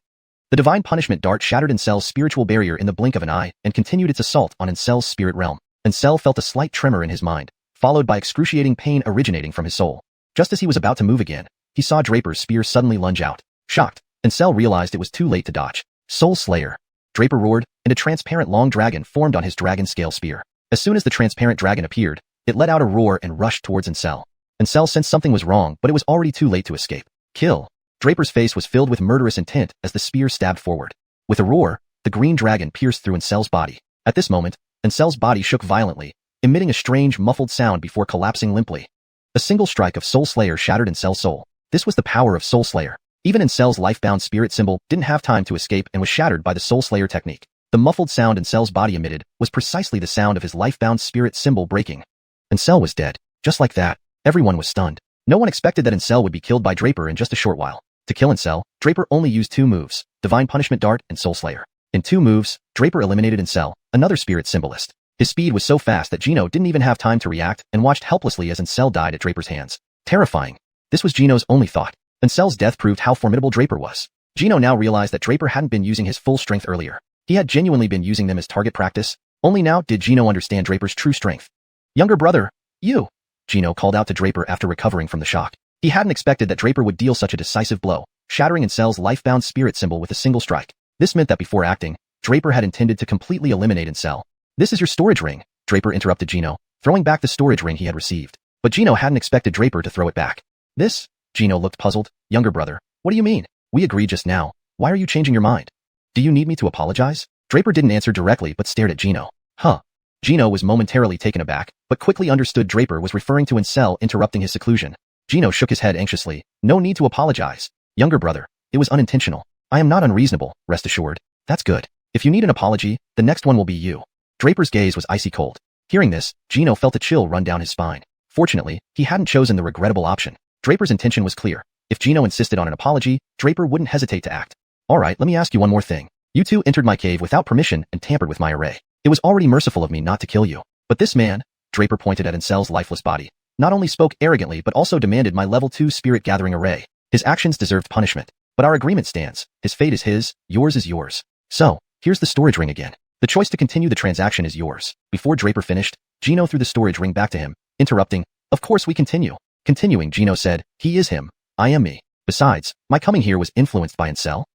The Divine Punishment Dart shattered Ancestral's spiritual barrier in the blink of an eye and continued its assault on Ancestral's spirit realm. Ancestral felt a slight tremor in his mind, followed by excruciating pain originating from his soul. Just as he was about to move again, he saw Draper's spear suddenly lunge out. Shocked, Ancestral realized it was too late to dodge. Soul Slayer. Draper roared, and a transparent long dragon formed on his dragon scale spear. As soon as the transparent dragon appeared, it let out a roar and rushed towards Ancestral. Ancestral sensed something was wrong, but it was already too late to escape. Kill. Draper's face was filled with murderous intent as the spear stabbed forward. With a roar, the green dragon pierced through Ancestral body. At this moment, Ancestral body shook violently, emitting a strange, muffled sound before collapsing limply. A single strike of Soul Slayer shattered Ancestral soul. This was the power of Soul Slayer. Even Ancestral's life-bound spirit symbol didn't have time to escape and was shattered by the Soul Slayer technique. The muffled sound Ancestral body emitted was precisely the sound of his life-bound spirit symbol breaking. Ancestral was dead. Just like that, everyone was stunned. No one expected that Ancestral would be killed by Draper in just a short while. To kill Ancestral, Draper only used 2 moves, Divine Punishment Dart and Soul Slayer. In 2 moves, Draper eliminated Ancestral, another spirit symbolist. His speed was so fast that Gino didn't even have time to react and watched helplessly as Ancestral died at Draper's hands. Terrifying. This was Gino's only thought. Ancel's death proved how formidable Draper was. Gino now realized that Draper hadn't been using his full strength earlier. He had genuinely been using them as target practice. Only now did Gino understand Draper's true strength. Younger brother, you! Gino called out to Draper after recovering from the shock. He hadn't expected that Draper would deal such a decisive blow, shattering Ancel's life-bound spirit symbol with a single strike. This meant that before acting, Draper had intended to completely eliminate Ancestral. This is your storage ring, Draper interrupted Gino, throwing back the storage ring he had received. But Gino hadn't expected Draper to throw it back. This? Gino looked puzzled. Younger brother, what do you mean? We agreed just now. Why are you changing your mind? Do you need me to apologize? Draper didn't answer directly but stared at Gino. Huh. Gino was momentarily taken aback, but quickly understood Draper was referring to Ancestral interrupting his seclusion. Gino shook his head anxiously. No need to apologize. Younger brother, it was unintentional. I am not unreasonable, rest assured. That's good. If you need an apology, the next one will be you. Draper's gaze was icy cold. Hearing this, Gino felt a chill run down his spine. Fortunately, he hadn't chosen the regrettable option. Draper's intention was clear. If Gino insisted on an apology, Draper wouldn't hesitate to act. Alright, let me ask you one more thing. You two entered my cave without permission and tampered with my array. It was already merciful of me not to kill you. But this man, Draper pointed at Ancel's lifeless body, not only spoke arrogantly but also demanded my level 2 spirit gathering array. His actions deserved punishment. But our agreement stands. His fate is his, yours is yours. So, here's the storage ring again. The choice to continue the transaction is yours. Before Draper finished, Gino threw the storage ring back to him, interrupting. Of course we continue. Continuing, Gino said, he is him. I am me. Besides, my coming here was influenced by Ancestral.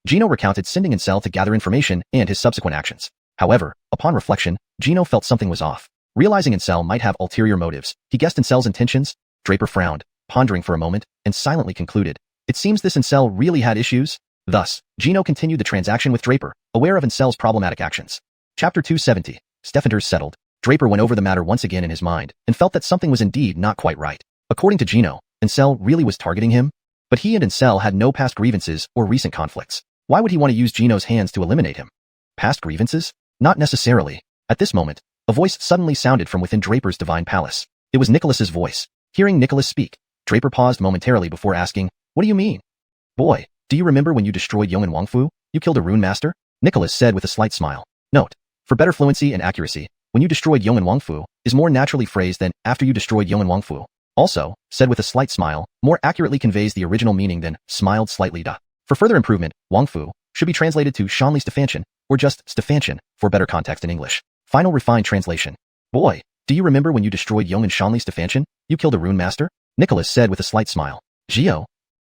Gino recounted sending Ancestral to gather information and his subsequent actions. However, upon reflection, Gino felt something was off. Realizing Ancestral might have ulterior motives, he guessed Ancel's intentions. Draper frowned, pondering for a moment, and silently concluded. It seems this Ancestral really had issues. Thus, Gino continued the transaction with Draper, aware of Ancel's problematic actions. Chapter 270. Steffenters settled. Draper went over the matter once again in his mind, and felt that something was indeed not quite right. According to Gino, Ancestral really was targeting him? But he and Ancestral had no past grievances or recent conflicts. Why would he want to use Gino's hands to eliminate him? Past grievances? Not necessarily. At this moment, a voice suddenly sounded from within Draper's divine palace. It was Nicholas's voice. Hearing Nicholas speak, Draper paused momentarily before asking, what do you mean? Boy, do you remember when you destroyed Yong'an Wangfu? You killed a rune master? Nicholas said with a slight smile. Note, for better fluency and accuracy, when you destroyed Yong'an Wangfu is more naturally phrased than after you destroyed Yong'an Wangfu. Also, said with a slight smile, more accurately conveys the original meaning than smiled slightly. For further improvement, Wangfu should be translated to Xianli Stefanshan, or just Stefanshan, for better context in English. Final refined translation. Boy, do you remember when you destroyed Yong'an Xianli Stefanshan? You killed a rune master? Nicholas said with a slight smile. Gio?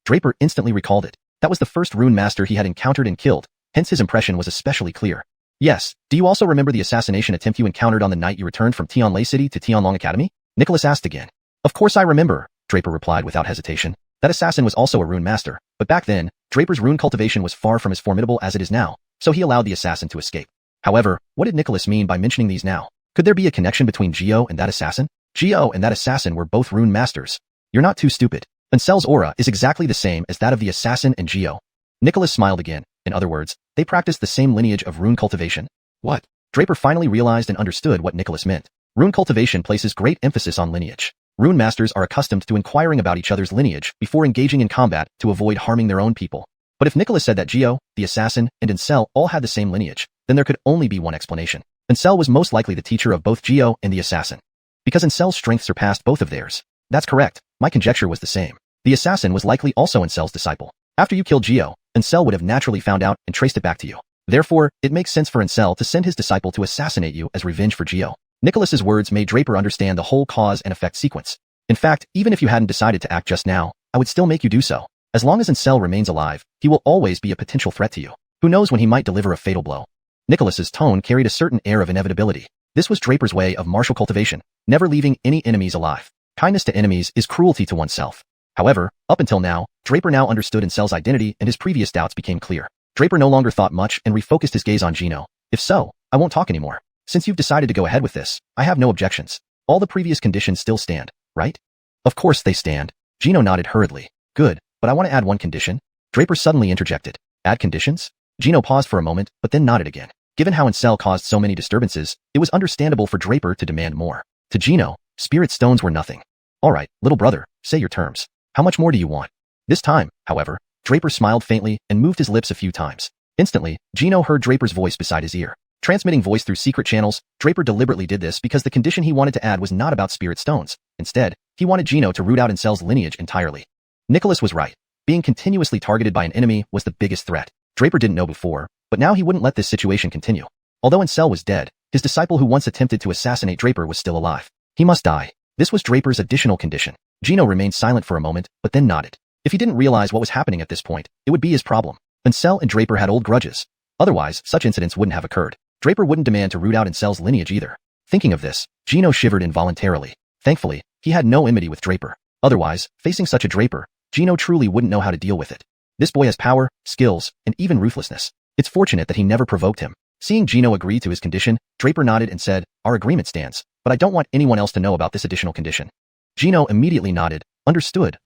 Draper instantly recalled it. That was the first rune master he had encountered and killed, hence his impression was especially clear. Yes, do you also remember the assassination attempt you encountered on the night you returned from Tianlai City to Tianlong Academy? Nicholas asked again. Of course I remember, Draper replied without hesitation. That assassin was also a rune master, but back then, Draper's rune cultivation was far from as formidable as it is now, so he allowed the assassin to escape. However, what did Nicholas mean by mentioning these now? Could there be a connection between Gio and that assassin? Gio and that assassin were both rune masters. You're not too stupid. Ancel's aura is exactly the same as that of the assassin and Gio. Nicholas smiled again. In other words, they practiced the same lineage of rune cultivation. What? Draper finally realized and understood what Nicholas meant. Rune cultivation places great emphasis on lineage. Rune masters are accustomed to inquiring about each other's lineage before engaging in combat to avoid harming their own people. But if Nicholas said that Gio, the assassin, and Ancestral all had the same lineage, then there could only be one explanation. Ancestral was most likely the teacher of both Gio and the assassin. Because Ancel's strength surpassed both of theirs. That's correct, my conjecture was the same. The assassin was likely also Ancel's disciple. After you killed Gio, Ancestral would have naturally found out and traced it back to you. Therefore, it makes sense for Ancestral to send his disciple to assassinate you as revenge for Gio. Nicholas's words made Draper understand the whole cause and effect sequence. In fact, even if you hadn't decided to act just now, I would still make you do so. As long as Ancestral remains alive, he will always be a potential threat to you. Who knows when he might deliver a fatal blow? Nicholas's tone carried a certain air of inevitability. This was Draper's way of martial cultivation, never leaving any enemies alive. Kindness to enemies is cruelty to oneself. However, up until now, Draper now understood Ancel's identity and his previous doubts became clear. Draper no longer thought much and refocused his gaze on Gino. If so, I won't talk anymore. Since you've decided to go ahead with this, I have no objections. All the previous conditions still stand, right? Of course they stand. Gino nodded hurriedly. Good, but I want to add one condition. Draper suddenly interjected. Add conditions? Gino paused for a moment, but then nodded again. Given how Ancestral caused so many disturbances, it was understandable for Draper to demand more. To Gino, spirit stones were nothing. Alright, little brother, say your terms. How much more do you want? This time, however, Draper smiled faintly and moved his lips a few times. Instantly, Gino heard Draper's voice beside his ear. Transmitting voice through secret channels, Draper deliberately did this because the condition he wanted to add was not about spirit stones. Instead, he wanted Gino to root out Ancel's lineage entirely. Nicholas was right. Being continuously targeted by an enemy was the biggest threat. Draper didn't know before, but now he wouldn't let this situation continue. Although Ancel was dead, his disciple who once attempted to assassinate Draper was still alive. He must die. This was Draper's additional condition. Gino remained silent for a moment, but then nodded. If he didn't realize what was happening at this point, it would be his problem. Ancel and Draper had old grudges. Otherwise, such incidents wouldn't have occurred. Draper wouldn't demand to root out Ancel's lineage either. Thinking of this, Gino shivered involuntarily. Thankfully, he had no enmity with Draper. Otherwise, facing such a Draper, Gino truly wouldn't know how to deal with it. This boy has power, skills, and even ruthlessness. It's fortunate that he never provoked him. Seeing Gino agree to his condition, Draper nodded and said, "Our agreement stands, but I don't want anyone else to know about this additional condition." Gino immediately nodded. Understood.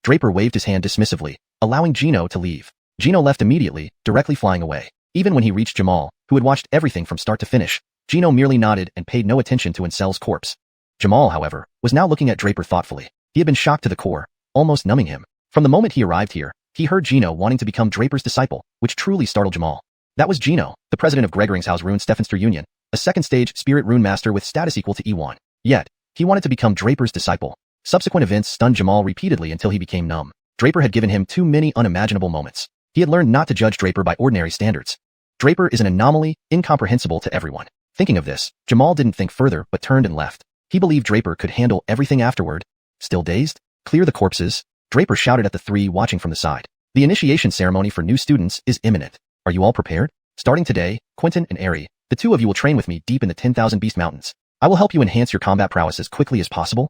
Draper waved his hand dismissively, allowing Gino to leave. Gino left immediately, directly flying away. Even when he reached Jamal, who had watched everything from start to finish, Gino merely nodded and paid no attention to Ancel's corpse. Jamal, however, was now looking at Draper thoughtfully. He had been shocked to the core, almost numbing him. From the moment he arrived here, he heard Gino wanting to become Draper's disciple, which truly startled Jamal. That was Gino, the president of Gregoringshaus Rune Stephanster Union, a second-stage spirit rune master with status equal to E1. Yet, he wanted to become Draper's disciple. Subsequent events stunned Jamal repeatedly until he became numb. Draper had given him too many unimaginable moments. He had learned not to judge Draper by ordinary standards. Draper is an anomaly, incomprehensible to everyone. Thinking of this, Jamal didn't think further but turned and left. He believed Draper could handle everything afterward. Still dazed? Clear the corpses? Draper shouted at the three watching from the side. The initiation ceremony for new students is imminent. Are you all prepared? Starting today, Quentin and Heir, the two of you will train with me deep in the 10,000 Beast Mountains. I will help you enhance your combat prowess as quickly as possible.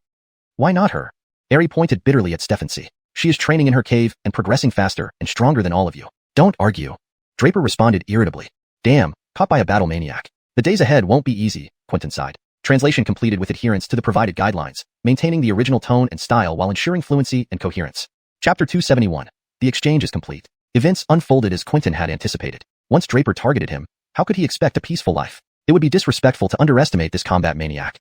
Why not her? Heir pointed bitterly at Stephancy. She is training in her cave and progressing faster and stronger than all of you. Don't argue. Draper responded irritably. Damn, caught by a battle maniac. The days ahead won't be easy, Quentin sighed. Translation completed with adherence to the provided guidelines, maintaining the original tone and style while ensuring fluency and coherence. Chapter 271. The exchange is complete. Events unfolded as Quentin had anticipated. Once Draper targeted him, how could he expect a peaceful life? It would be disrespectful to underestimate this combat maniac.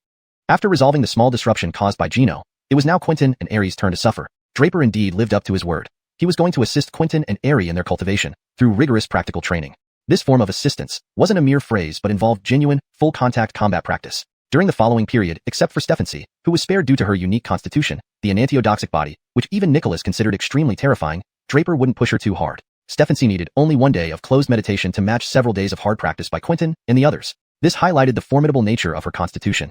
After resolving the small disruption caused by Gino, it was now Quentin and Heir's turn to suffer. Draper indeed lived up to his word. He was going to assist Quentin and Heir in their cultivation, through rigorous practical training. This form of assistance wasn't a mere phrase but involved genuine, full-contact combat practice. During the following period, except for Stephancy, who was spared due to her unique constitution, the enantiodoxic body, which even Nicholas considered extremely terrifying, Draper wouldn't push her too hard. Stephancy needed only one day of closed meditation to match several days of hard practice by Quentin and the others. This highlighted the formidable nature of her constitution.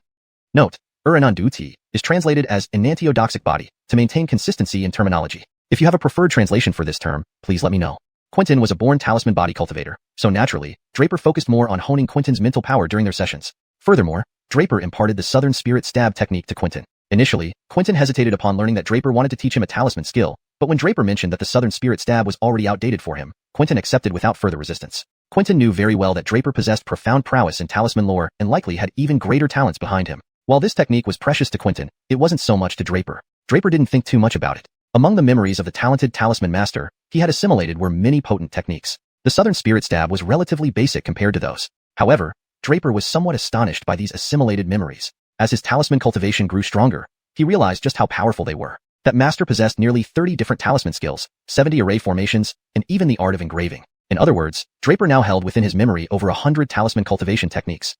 Note, Urananduti is translated as enantiodoxic body, to maintain consistency in terminology. If you have a preferred translation for this term, please let me know. Quentin was a born talisman body cultivator, so naturally, Draper focused more on honing Quentin's mental power during their sessions. Furthermore, Draper imparted the Southern Spirit Stab technique to Quentin. Initially, Quentin hesitated upon learning that Draper wanted to teach him a talisman skill, but when Draper mentioned that the Southern Spirit Stab was already outdated for him, Quentin accepted without further resistance. Quentin knew very well that Draper possessed profound prowess in talisman lore and likely had even greater talents behind him. While this technique was precious to Quentin, it wasn't so much to Draper. Draper didn't think too much about it. Among the memories of the talented talisman master, he had assimilated were many potent techniques. The Southern Spirit Stab was relatively basic compared to those. However, Draper was somewhat astonished by these assimilated memories. As his talisman cultivation grew stronger, he realized just how powerful they were. That master possessed nearly 30 different talisman skills, 70 array formations, and even the art of engraving. In other words, Draper now held within his memory over 100 talisman cultivation techniques.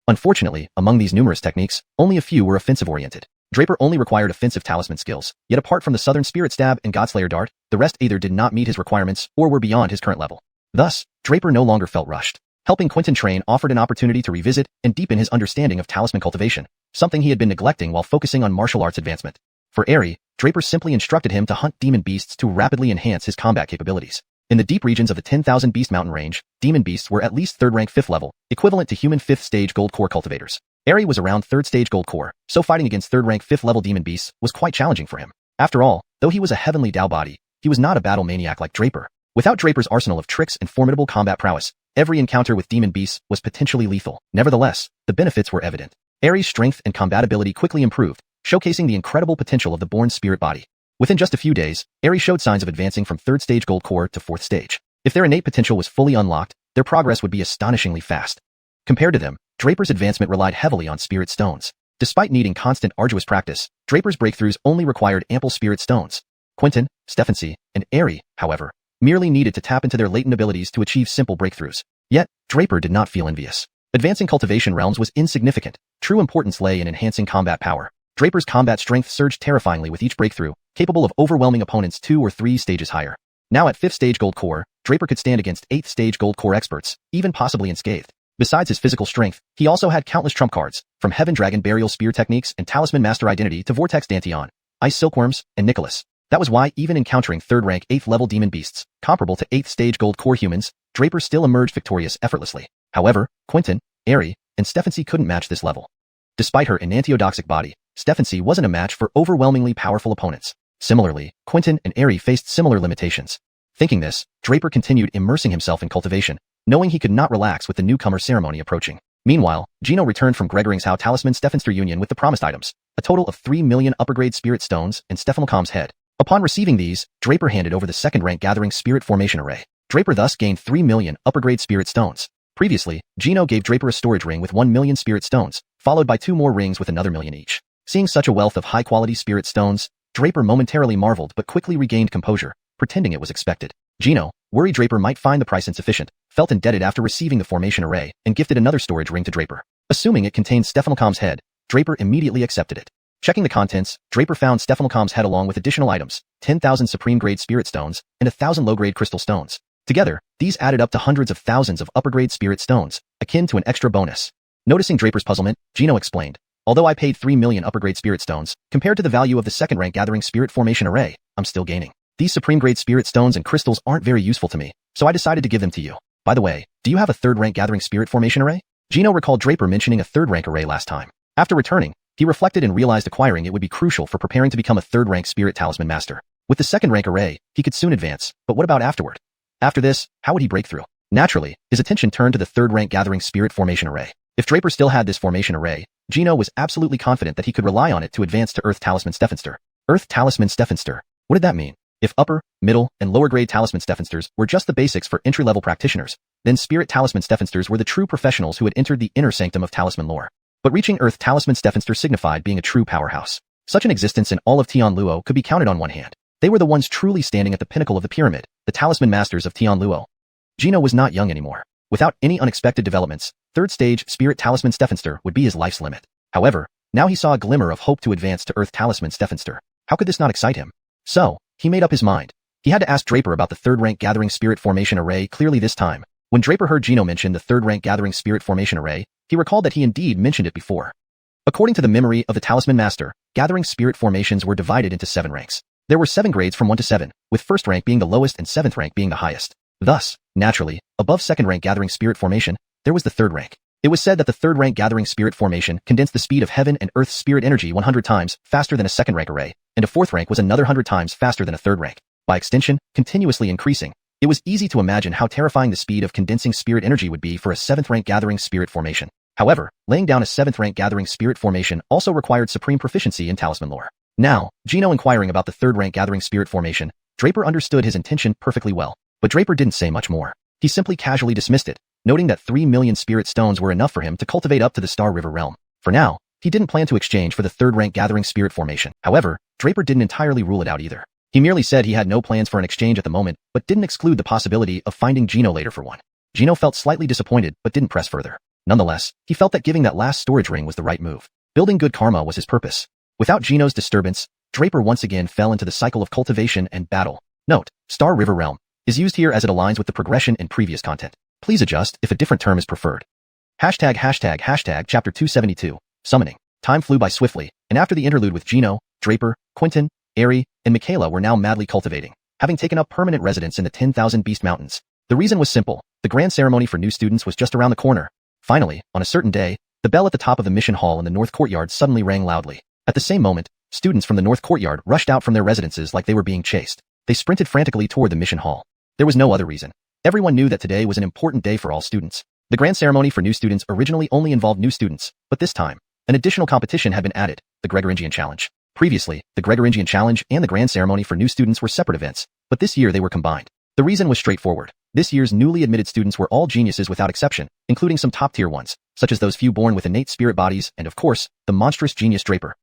Unfortunately, among these numerous techniques, only a few were offensive-oriented. Draper only required offensive talisman skills, yet apart from the Southern Spirit Stab and Godslayer Dart, the rest either did not meet his requirements or were beyond his current level. Thus, Draper no longer felt rushed. Helping Quentin train offered an opportunity to revisit and deepen his understanding of talisman cultivation, something he had been neglecting while focusing on martial arts advancement. For Heir, Draper simply instructed him to hunt demon beasts to rapidly enhance his combat capabilities. In the deep regions of the 10,000 Beast Mountain range, demon beasts were at least 3rd rank 5th level, equivalent to human 5th stage gold core cultivators. Heir was around 3rd stage gold core, so fighting against 3rd rank 5th level demon beasts was quite challenging for him. After all, though he was a heavenly Dao body, he was not a battle maniac like Draper. Without Draper's arsenal of tricks and formidable combat prowess, every encounter with demon beasts was potentially lethal. Nevertheless, the benefits were evident. Heir's strength and combatability quickly improved, showcasing the incredible potential of the born spirit body. Within just a few days, Heir showed signs of advancing from 3rd stage gold core to 4th stage. If their innate potential was fully unlocked, their progress would be astonishingly fast. Compared to them, Draper's advancement relied heavily on spirit stones. Despite needing constant arduous practice, Draper's breakthroughs only required ample spirit stones. Quentin, Stephancy, and Heir, however, merely needed to tap into their latent abilities to achieve simple breakthroughs. Yet, Draper did not feel envious. Advancing cultivation realms was insignificant. True importance lay in enhancing combat power. Draper's combat strength surged terrifyingly with each breakthrough, capable of overwhelming opponents 2 or 3 stages higher. Now at 5th stage Gold Core, Draper could stand against 8th stage Gold Core experts, even possibly unscathed. Besides his physical strength, he also had countless trump cards, from Heaven Dragon Burial Spear techniques and Talisman Master Identity to Vortex Danteon, Ice Silkworms, and Nicholas. That was why, even encountering 3rd rank 8th level demon beasts, comparable to 8th stage Gold Core humans, Draper still emerged victorious effortlessly. However, Quentin, Heir, and Stephensee couldn't match this level. Despite her enantiodoxic body, Stephensee wasn't a match for overwhelmingly powerful opponents. Similarly, Quentin and Heir faced similar limitations. Thinking this, Draper continued immersing himself in cultivation, knowing he could not relax with the newcomer ceremony approaching. Meanwhile, Gino returned from Gregoring's Talisman Stephenster Union with the promised items, a total of 3 million upper-grade spirit stones and Stephanocom's head. Upon receiving these, Draper handed over the 2nd rank Gathering Spirit Formation Array. Draper thus gained 3 million upper-grade spirit stones. Previously, Gino gave Draper a storage ring with 1 million spirit stones, followed by 2 more rings with another million each. Seeing such a wealth of high-quality spirit stones, Draper momentarily marveled but quickly regained composure, pretending it was expected. Gino, worried Draper might find the price insufficient, felt indebted after receiving the formation array and gifted another storage ring to Draper. Assuming it contained Stephanocom's head, Draper immediately accepted it. Checking the contents, Draper found Stephanocom's head along with additional items, 10,000 supreme-grade spirit stones, and 1,000 low-grade crystal stones. Together, these added up to hundreds of thousands of upper-grade spirit stones, akin to an extra bonus. Noticing Draper's puzzlement, Gino explained, "Although I paid 3 million upper-grade spirit stones, compared to the value of the 2nd rank Gathering Spirit Formation Array, I'm still gaining. These supreme-grade spirit stones and crystals aren't very useful to me, so I decided to give them to you. By the way, do you have a 3rd rank Gathering Spirit Formation Array?" Gino recalled Draper mentioning a 3rd rank array last time. After returning, he reflected and realized acquiring it would be crucial for preparing to become a 3rd rank Spirit Talisman Master. With the 2nd rank array, he could soon advance, but what about afterward? After this, how would he break through? Naturally, his attention turned to the 3rd rank Gathering Spirit Formation Array. If Draper still had this formation array, Gino was absolutely confident that he could rely on it to advance to Earth Talisman Stephenster. Earth Talisman Stephenster. What did that mean? If upper, middle, and lower grade Talisman Stephensters were just the basics for entry-level practitioners, then Spirit Talisman Stephensters were the true professionals who had entered the inner sanctum of talisman lore. But reaching Earth Talisman Stephenster signified being a true powerhouse. Such an existence in all of Tianluo could be counted on one hand. They were the ones truly standing at the pinnacle of the pyramid, the Talisman Masters of Tianluo. Gino was not young anymore. Without any unexpected developments, 3rd stage Spirit Talisman Stephenster would be his life's limit. However, now he saw a glimmer of hope to advance to Earth Talisman Stephenster. How could this not excite him? So, he made up his mind. He had to ask Draper about the 3rd rank Gathering Spirit Formation Array clearly this time. When Draper heard Gino mention the 3rd rank Gathering Spirit Formation Array, he recalled that he indeed mentioned it before. According to the memory of the Talisman Master, Gathering Spirit Formations were divided into 7 ranks. There were 7 grades from 1 to 7, with 1st rank being the lowest and 7th rank being the highest. Thus, naturally, above 2nd rank Gathering Spirit Formation, there was the 3rd rank. It was said that the 3rd rank Gathering Spirit Formation condensed the speed of heaven and earth's spirit energy 100 times faster than a 2nd rank array, and a 4th rank was another 100 times faster than a 3rd rank. By extension, continuously increasing. It was easy to imagine how terrifying the speed of condensing spirit energy would be for a 7th rank Gathering Spirit Formation. However, laying down a 7th rank Gathering Spirit Formation also required supreme proficiency in talisman lore. Now, Gino inquiring about the 3rd rank Gathering Spirit Formation, Draper understood his intention perfectly well. But Draper didn't say much more. He simply casually dismissed it, noting that 3 million spirit stones were enough for him to cultivate up to the Star River realm. For now, he didn't plan to exchange for the 3rd rank Gathering Spirit Formation. However, Draper didn't entirely rule it out either. He merely said he had no plans for an exchange at the moment, but didn't exclude the possibility of finding Gino later for one. Gino felt slightly disappointed, but didn't press further. Nonetheless, he felt that giving that last storage ring was the right move. Building good karma was his purpose. Without Gino's disturbance, Draper once again fell into the cycle of cultivation and battle. Note, Star River Realm is used here as it aligns with the progression in previous content. Please adjust if a different term is preferred. Hashtag chapter 272, Summoning. Time flew by swiftly, and after the interlude with Gino, Draper, Quentin, Heir, and Michaela were now madly cultivating, having taken up permanent residence in the 10,000 Beast Mountains. The reason was simple. The grand ceremony for new students was just around the corner. Finally, on a certain day, the bell at the top of the mission hall in the North Courtyard suddenly rang loudly. At the same moment, students from the North Courtyard rushed out from their residences like they were being chased. They sprinted frantically toward the mission hall. There was no other reason. Everyone knew that today was an important day for all students. The grand ceremony for new students originally only involved new students, but this time, an additional competition had been added, the Gregoringian Challenge. Previously, the Gregoringian Challenge and the grand ceremony for new students were separate events, but this year they were combined. The reason was straightforward. This year's newly admitted students were all geniuses without exception, including some top-tier ones, such as those few born with innate spirit bodies and, of course, the monstrous genius Draper.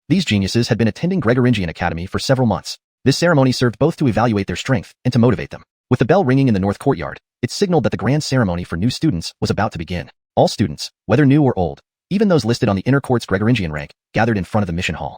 These geniuses had been attending Gregoringian Academy for several months. This ceremony served both to evaluate their strength and to motivate them. With the bell ringing in the North Courtyard, It signaled that the grand ceremony for new students was about to begin. All students, whether new or old, even those listed on the inner court's Gregorian rank, gathered in front of the mission hall.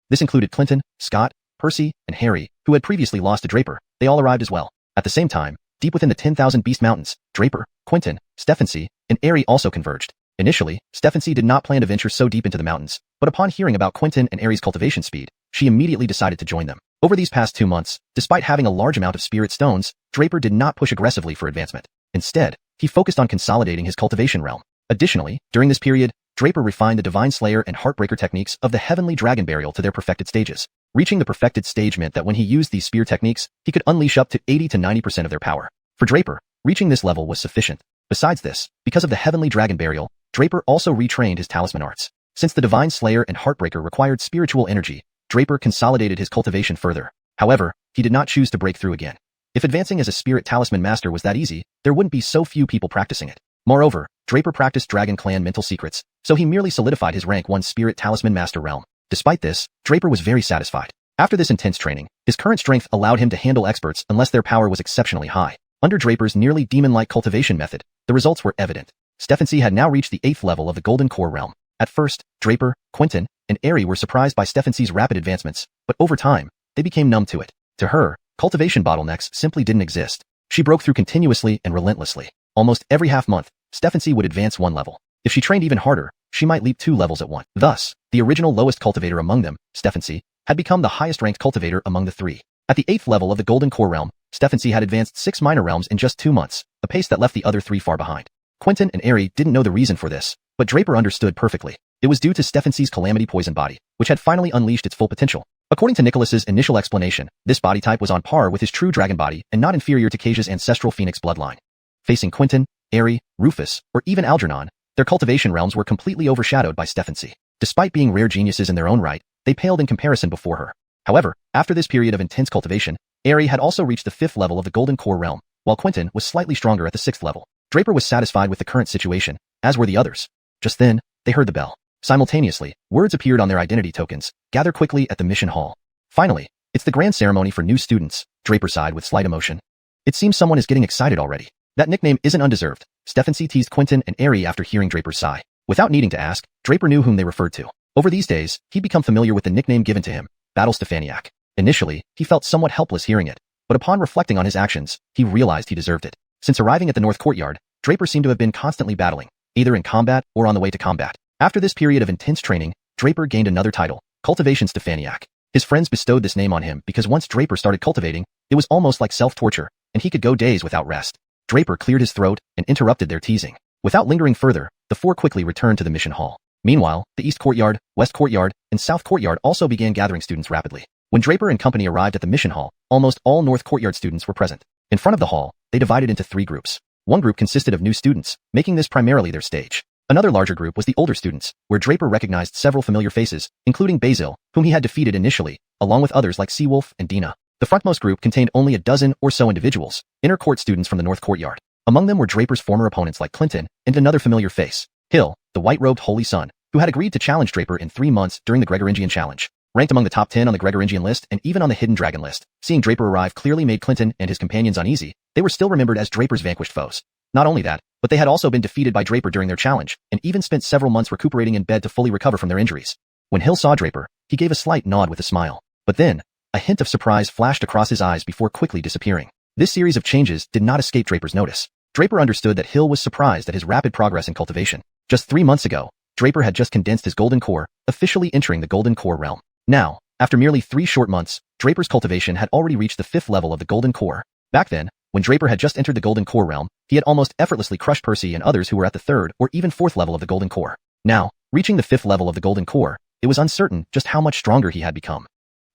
This included Clinton, Scott, Percy, and Harry, who had previously lost to Draper. They all arrived as well. At the same time, deep within the 10,000 Beast Mountains, Draper, Quentin, Stephency, and Aerie also converged. Initially, Stephency did not plan to venture so deep into the mountains, but upon hearing about Quentin and Aerie's cultivation speed, she immediately decided to join them. Over these past 2 months, despite having a large amount of spirit stones, Draper did not push aggressively for advancement. Instead, he focused on consolidating his cultivation realm. Additionally, during this period, Draper refined the Divine Slayer and Heartbreaker techniques of the Heavenly Dragon Burial to their perfected stages. Reaching the perfected stage meant that when he used these spear techniques, he could unleash up to 80 to 90% of their power. For Draper, reaching this level was sufficient. Besides this, because of the Heavenly Dragon Burial, Draper also retrained his talisman arts. Since the Divine Slayer and Heartbreaker required spiritual energy, Draper consolidated his cultivation further. However, he did not choose to break through again. If advancing as a spirit talisman master was that easy, there wouldn't be so few people practicing it. Moreover, Draper practiced Dragon Clan mental secrets, so he merely solidified his rank 1 spirit talisman master realm. Despite this, Draper was very satisfied. After this intense training, his current strength allowed him to handle experts unless their power was exceptionally high. Under Draper's nearly demon-like cultivation method, the results were evident. Stephency had now reached the 8th level of the Golden Core realm. At first, Draper, Quentin, and Aerie were surprised by Stephency's rapid advancements, but over time, they became numb to it. To her, cultivation bottlenecks simply didn't exist. She broke through continuously and relentlessly. Almost every half-month, Stephency would advance 1 level. If she trained even harder, she might leap 2 levels at once. Thus, the original lowest cultivator among them, Stephency, had become the highest-ranked cultivator among the 3. At the 8th level of the Golden Core realm, Stephency had advanced 6 minor realms in just 2 months, a pace that left the other 3 far behind. Quentin and Aerie didn't know the reason for this, but Draper understood perfectly. It was due to Stephency's Calamity Poison body, which had finally unleashed its full potential. According to Nicholas's initial explanation, this body type was on par with his true dragon body and not inferior to Cage's ancestral phoenix bloodline. Facing Quentin, Aerie, Rufus, or even Algernon, their cultivation realms were completely overshadowed by Stephency. Despite being rare geniuses in their own right, they paled in comparison before her. However, after this period of intense cultivation, Aerie had also reached the 5th level of the Golden Core realm, while Quentin was slightly stronger at the 6th level. Draper was satisfied with the current situation, as were the others. Just then, they heard the bell. Simultaneously, words appeared on their identity tokens, "Gather quickly at the mission hall." Finally, it's the grand ceremony for new students, Draper sighed with slight emotion. It seems someone is getting excited already. That nickname isn't undeserved, Stephency teased Quentin and Aerie after hearing Draper's sigh. Without needing to ask, Draper knew whom they referred to. Over these days, he'd become familiar with the nickname given to him, Battle Stephaniac. Initially, he felt somewhat helpless hearing it, but upon reflecting on his actions, he realized he deserved it. Since arriving at the North Courtyard, Draper seemed to have been constantly battling, either in combat or on the way to combat. After this period of intense training, Draper gained another title, Cultivation Stephaniac. His friends bestowed this name on him because once Draper started cultivating, it was almost like self-torture, and he could go days without rest. Draper cleared his throat and interrupted their teasing. Without lingering further, the 4 quickly returned to the mission hall. Meanwhile, the East Courtyard, West Courtyard, and South Courtyard also began gathering students rapidly. When Draper and company arrived at the mission hall, almost all North Courtyard students were present. In front of the hall, they divided into 3 groups. One group consisted of new students, making this primarily their stage. Another larger group was the older students, where Draper recognized several familiar faces, including Basil, whom he had defeated initially, along with others like Seawolf and Dina. The frontmost group contained only a dozen or so individuals, inner court students from the North Courtyard. Among them were Draper's former opponents like Clinton and another familiar face, Hill, the white-robed Holy Son, who had agreed to challenge Draper in 3 months during the Gregorian Challenge. Ranked among the top 10 on the Gregorian list and even on the Hidden Dragon list, seeing Draper arrive clearly made Clinton and his companions uneasy. They were still remembered as Draper's vanquished foes. Not only that, but they had also been defeated by Draper during their challenge, and even spent several months recuperating in bed to fully recover from their injuries. When Hill saw Draper, he gave a slight nod with a smile. But then, a hint of surprise flashed across his eyes before quickly disappearing. This series of changes did not escape Draper's notice. Draper understood that Hill was surprised at his rapid progress in cultivation. Just 3 months ago, Draper had just condensed his Golden Core, officially entering the Golden Core realm. Now, after merely 3 short months, Draper's cultivation had already reached the 5th level of the Golden Core. Back then, when Draper had just entered the Golden Core realm, he had almost effortlessly crushed Percy and others who were at the 3rd or even 4th level of the Golden Core. Now, reaching the 5th level of the Golden Core, it was uncertain just how much stronger he had become.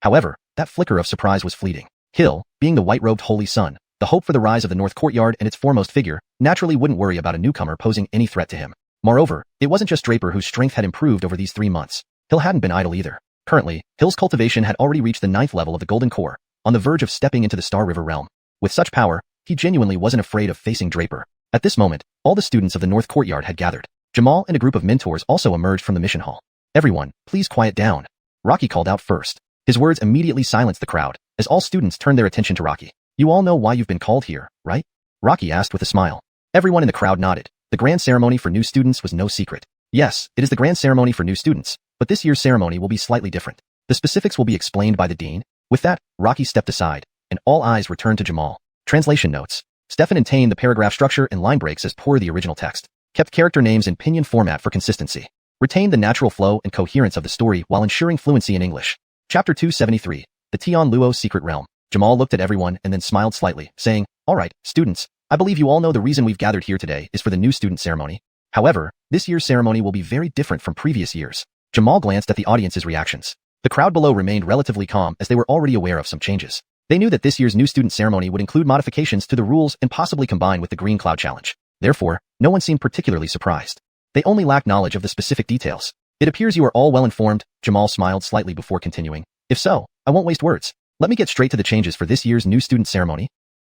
However, that flicker of surprise was fleeting. Hill, being the white-robed Holy Son, the hope for the rise of the North Courtyard and its foremost figure, naturally wouldn't worry about a newcomer posing any threat to him. Moreover, it wasn't just Draper whose strength had improved over these 3 months. Hill hadn't been idle either. Currently, Hill's cultivation had already reached the 9th level of the Golden Core, on the verge of stepping into the Star River realm. With such power, he genuinely wasn't afraid of facing Draper. At this moment, all the students of the North Courtyard had gathered. Jamal and a group of mentors also emerged from the mission hall. "Everyone, please quiet down," Rocky called out first. His words immediately silenced the crowd, as all students turned their attention to Rocky. "You all know why you've been called here, right?" Rocky asked with a smile. Everyone in the crowd nodded. The grand ceremony for new students was no secret. Yes, it is the grand ceremony for new students, but this year's ceremony will be slightly different. The specifics will be explained by the dean. With that, Rocky stepped aside, and all eyes returned to Jamal. Translation notes. Stefan maintained the paragraph structure and line breaks as per the original text. Kept character names in pinyin format for consistency. Retained the natural flow and coherence of the story while ensuring fluency in English. Chapter 273. The Tian Luo Secret Realm. Jamal looked at everyone and then smiled slightly, saying, "All right, students, I believe you all know the reason we've gathered here today is for the new student ceremony. However, this year's ceremony will be very different from previous years." Jamal glanced at the audience's reactions. The crowd below remained relatively calm as they were already aware of some changes. They knew that this year's new student ceremony would include modifications to the rules and possibly combine with the Green Cloud Challenge. Therefore, no one seemed particularly surprised. They only lacked knowledge of the specific details. "It appears you are all well informed," Jamal smiled slightly before continuing. "If so, I won't waste words. Let me get straight to the changes for this year's new student ceremony."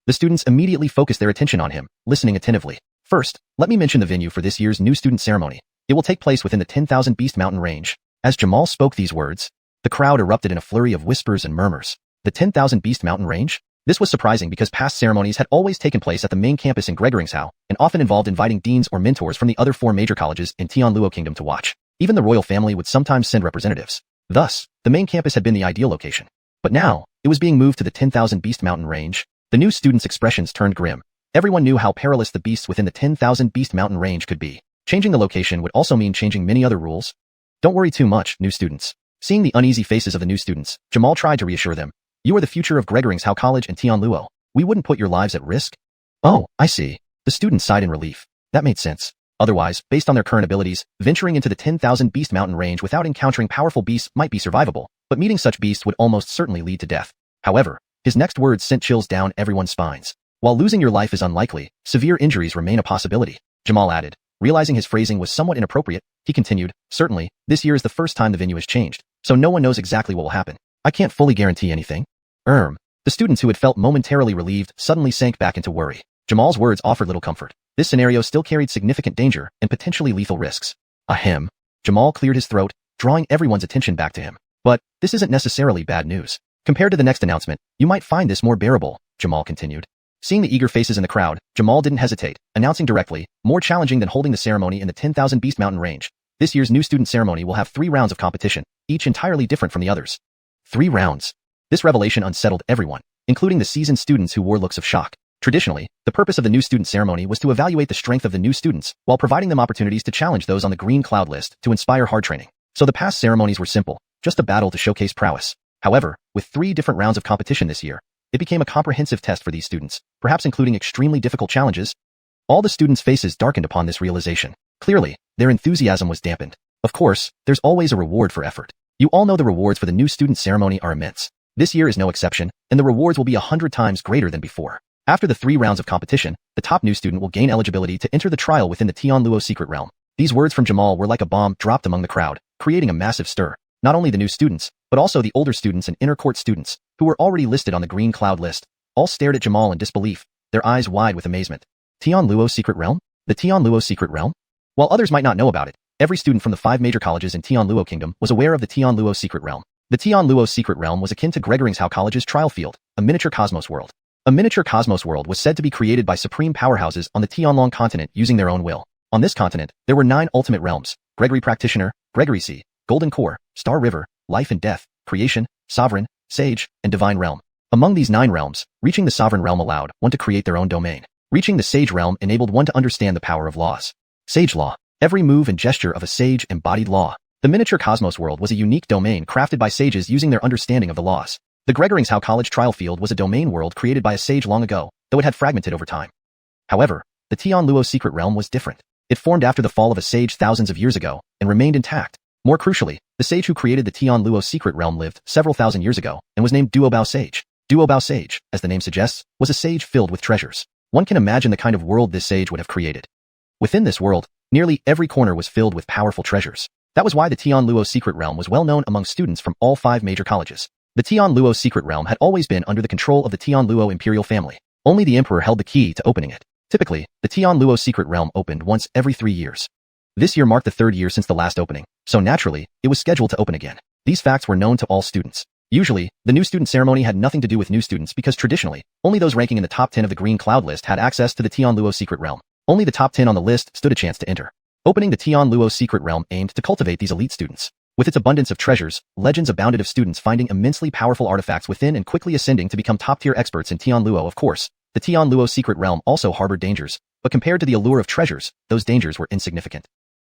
The students immediately focused their attention on him, listening attentively. "First, let me mention the venue for this year's new student ceremony. It will take place within the 10,000 Beast Mountain range." As Jamal spoke these words, the crowd erupted in a flurry of whispers and murmurs. The 10,000 Beast Mountain range? This was surprising because past ceremonies had always taken place at the main campus in Gregoringsau, and often involved inviting deans or mentors from the other 4 major colleges in Tian Luo Kingdom to watch. Even the royal family would sometimes send representatives. Thus, the main campus had been the ideal location. But now, it was being moved to the 10,000 Beast Mountain range. The new students' expressions turned grim. Everyone knew how perilous the beasts within the 10,000 Beast Mountain range could be. Changing the location would also mean changing many other rules. "Don't worry too much, new students." Seeing the uneasy faces of the new students, Jamal tried to reassure them. "You are the future of Gregoringsau College and Tian Luo. We wouldn't put your lives at risk." "Oh, I see." The students sighed in relief. That made sense. Otherwise, based on their current abilities, venturing into the 10,000 Beast Mountain range without encountering powerful beasts might be survivable, but meeting such beasts would almost certainly lead to death. However, his next words sent chills down everyone's spines. "While losing your life is unlikely, severe injuries remain a possibility," Jamal added. Realizing his phrasing was somewhat inappropriate, he continued, "Certainly, this year is the first time the venue has changed, so no one knows exactly what will happen. I can't fully guarantee anything." The students who had felt momentarily relieved suddenly sank back into worry. Jamal's words offered little comfort. This scenario still carried significant danger and potentially lethal risks. Ahem. Jamal cleared his throat, drawing everyone's attention back to him. "But, this isn't necessarily bad news. Compared to the next announcement, you might find this more bearable," Jamal continued. Seeing the eager faces in the crowd, Jamal didn't hesitate, announcing directly, "More challenging than holding the ceremony in the 10,000 Beast Mountain range. This year's new student ceremony will have 3 rounds of competition, each entirely different from the others." 3 rounds. This revelation unsettled everyone, including the seasoned students who wore looks of shock. Traditionally, the purpose of the new student ceremony was to evaluate the strength of the new students, while providing them opportunities to challenge those on the green cloud list to inspire hard training. So the past ceremonies were simple, just a battle to showcase prowess. However, with 3 different rounds of competition this year, it became a comprehensive test for these students, perhaps including extremely difficult challenges. All the students' faces darkened upon this realization. Clearly, their enthusiasm was dampened. Of course, there's always a reward for effort. You all know the rewards for the new student ceremony are immense. This year is no exception, and the rewards will be 100 times greater than before. After the 3 rounds of competition, the top new student will gain eligibility to enter the trial within the Tian Luo Secret Realm. These words from Jamal were like a bomb dropped among the crowd, creating a massive stir. Not only the new students, but also the older students and inner court students, who were already listed on the green cloud list, all stared at Jamal in disbelief, their eyes wide with amazement. Tian Luo Secret Realm? The Tian Luo Secret Realm? While others might not know about it, every student from the 5 major colleges in Tian Luo Kingdom was aware of the Tian Luo Secret Realm. The Tian Luo Secret Realm was akin to Gregoringsau College's trial field, a miniature cosmos world. A miniature cosmos world was said to be created by supreme powerhouses on the Tianlong continent using their own will. On this continent, there were 9 ultimate realms: Gregory Practitioner, Gregory Sea, Golden Core, Star River, Life and Death, Creation, Sovereign, Sage, and Divine Realm. Among these 9 realms, reaching the Sovereign Realm allowed one to create their own domain. Reaching the Sage Realm enabled one to understand the power of laws. Sage Law. Every move and gesture of a sage embodied law. The miniature cosmos world was a unique domain crafted by sages using their understanding of the laws. The Gregoringsau College trial field was a domain world created by a sage long ago, though it had fragmented over time. However, the Tian Luo Secret Realm was different. It formed after the fall of a sage thousands of years ago, and remained intact. More crucially, the sage who created the Tian Luo Secret Realm lived several thousand years ago, and was named Duobao Sage. Duobao Sage, as the name suggests, was a sage filled with treasures. One can imagine the kind of world this sage would have created. Within this world, nearly every corner was filled with powerful treasures. That was why the Tian Luo Secret Realm was well known among students from all 5 major colleges. The Tian Luo Secret Realm had always been under the control of the Tian Luo imperial family. Only the emperor held the key to opening it. Typically, the Tian Luo Secret Realm opened once every 3 years. This year marked the 3rd year since the last opening, so naturally, it was scheduled to open again. These facts were known to all students. Usually, the new student ceremony had nothing to do with new students because traditionally, only those ranking in the top 10 of the green cloud list had access to the Tianluo secret realm. Only the top 10 on the list stood a chance to enter. Opening the Tianluo secret realm aimed to cultivate these elite students. With its abundance of treasures, legends abounded of students finding immensely powerful artifacts within and quickly ascending to become top-tier experts in Tianluo. Of course, the Tianluo secret realm also harbored dangers, but compared to the allure of treasures, those dangers were insignificant.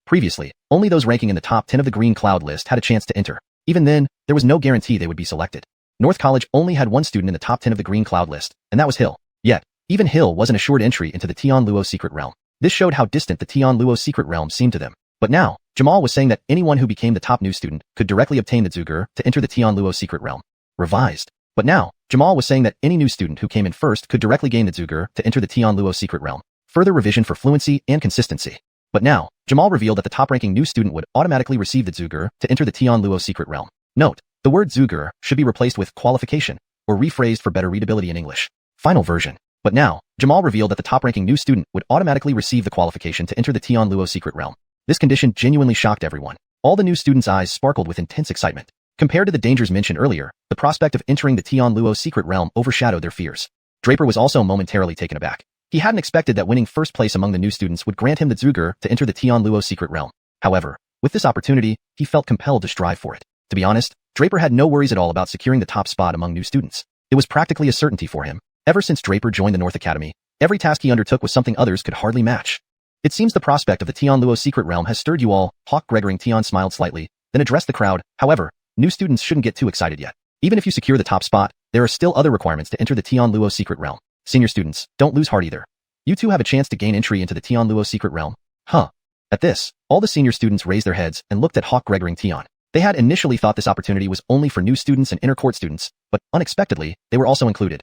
Previously, only those ranking in the top 10 of the green cloud list had a chance to enter. Even then, there was no guarantee they would be selected. North College only had one student in the top 10 of the green cloud list, and that was Hill. Yet, even Hill wasn't assured entry into the Tianluo secret realm. This showed how distant the Tianluo secret realm seemed to them. But now, Jamal was saying that anyone who became the top new student could directly obtain the Zuger to enter the Tianluo secret realm. Revised. But now, Jamal was saying that any new student who came in first could directly gain the Zuger to enter the Tianluo secret realm. Further revision for fluency and consistency. But now, Jamal revealed that the top-ranking new student would automatically receive the Zuger to enter the Tianluo secret realm. Note, the word Zuger should be replaced with qualification, or rephrased for better readability in English. Final version. But now, Jamal revealed that the top-ranking new student would automatically receive the qualification to enter the Tianluo secret realm. This condition genuinely shocked everyone. All the new students' eyes sparkled with intense excitement. Compared to the dangers mentioned earlier, the prospect of entering the Tianluo secret realm overshadowed their fears. Draper was also momentarily taken aback. He hadn't expected that winning first place among the new students would grant him the Zuger to enter the Tianluo secret realm. However, with this opportunity, he felt compelled to strive for it. To be honest, Draper had no worries at all about securing the top spot among new students. It was practically a certainty for him. Ever since Draper joined the North Academy, every task he undertook was something others could hardly match. It seems the prospect of the Tianluo secret realm has stirred you all. Hawk Gregoring Tian smiled slightly, then addressed the crowd. However, new students shouldn't get too excited yet. Even if you secure the top spot, there are still other requirements to enter the Tianluo secret realm. Senior students, don't lose heart either. You too have a chance to gain entry into the Tianluo secret realm. Huh. At this, all the senior students raised their heads and looked at Hawk Gregoring Tian. They had initially thought this opportunity was only for new students and inner court students, but unexpectedly, they were also included.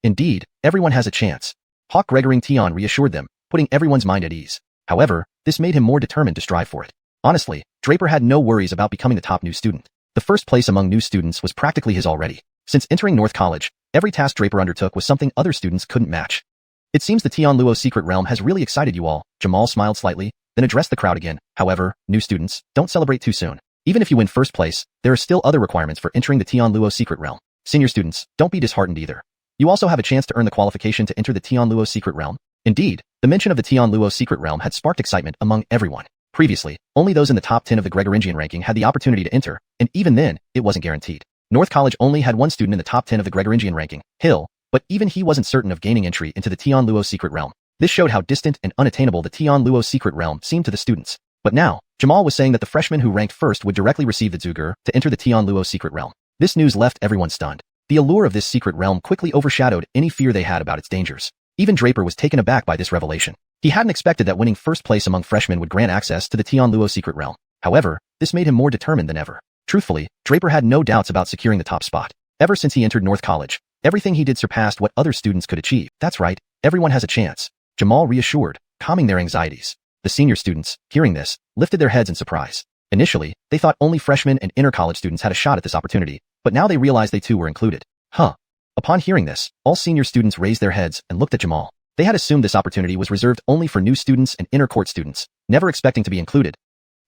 Indeed, everyone has a chance. Hawk Gregoring Tian reassured them, putting everyone's mind at ease. However, this made him more determined to strive for it. Honestly, Draper had no worries about becoming the top new student. The first place among new students was practically his already. Since entering North College, every task Draper undertook was something other students couldn't match. It seems the Tianluo secret realm has really excited you all. Jamal smiled slightly, then addressed the crowd again. However, new students, don't celebrate too soon. Even if you win first place, there are still other requirements for entering the Tianluo secret realm. Senior students, don't be disheartened either. You also have a chance to earn the qualification to enter the Tianluo secret realm. Indeed, the mention of the Tianluo secret realm had sparked excitement among everyone. Previously, only those in the top 10 of the Gregoringian ranking had the opportunity to enter, and even then, it wasn't guaranteed. North College only had one student in the top 10 of the Gregoringian ranking, Hill, but even he wasn't certain of gaining entry into the Tianluo secret realm. This showed how distant and unattainable the Tianluo secret realm seemed to the students. But now, Jamal was saying that the freshman who ranked first would directly receive the Zuger to enter the Tianluo secret realm. This news left everyone stunned. The allure of this secret realm quickly overshadowed any fear they had about its dangers. Even Draper was taken aback by this revelation. He hadn't expected that winning first place among freshmen would grant access to the Tianluo secret realm. However, this made him more determined than ever. Truthfully, Draper had no doubts about securing the top spot. Ever since he entered North College, everything he did surpassed what other students could achieve. That's right, everyone has a chance. Jamal reassured, calming their anxieties. The senior students, hearing this, lifted their heads in surprise. Initially, they thought only freshmen and inner college students had a shot at this opportunity, but now they realized they too were included. Huh. Upon hearing this, all senior students raised their heads and looked at Jamal. They had assumed this opportunity was reserved only for new students and inner court students, never expecting to be included.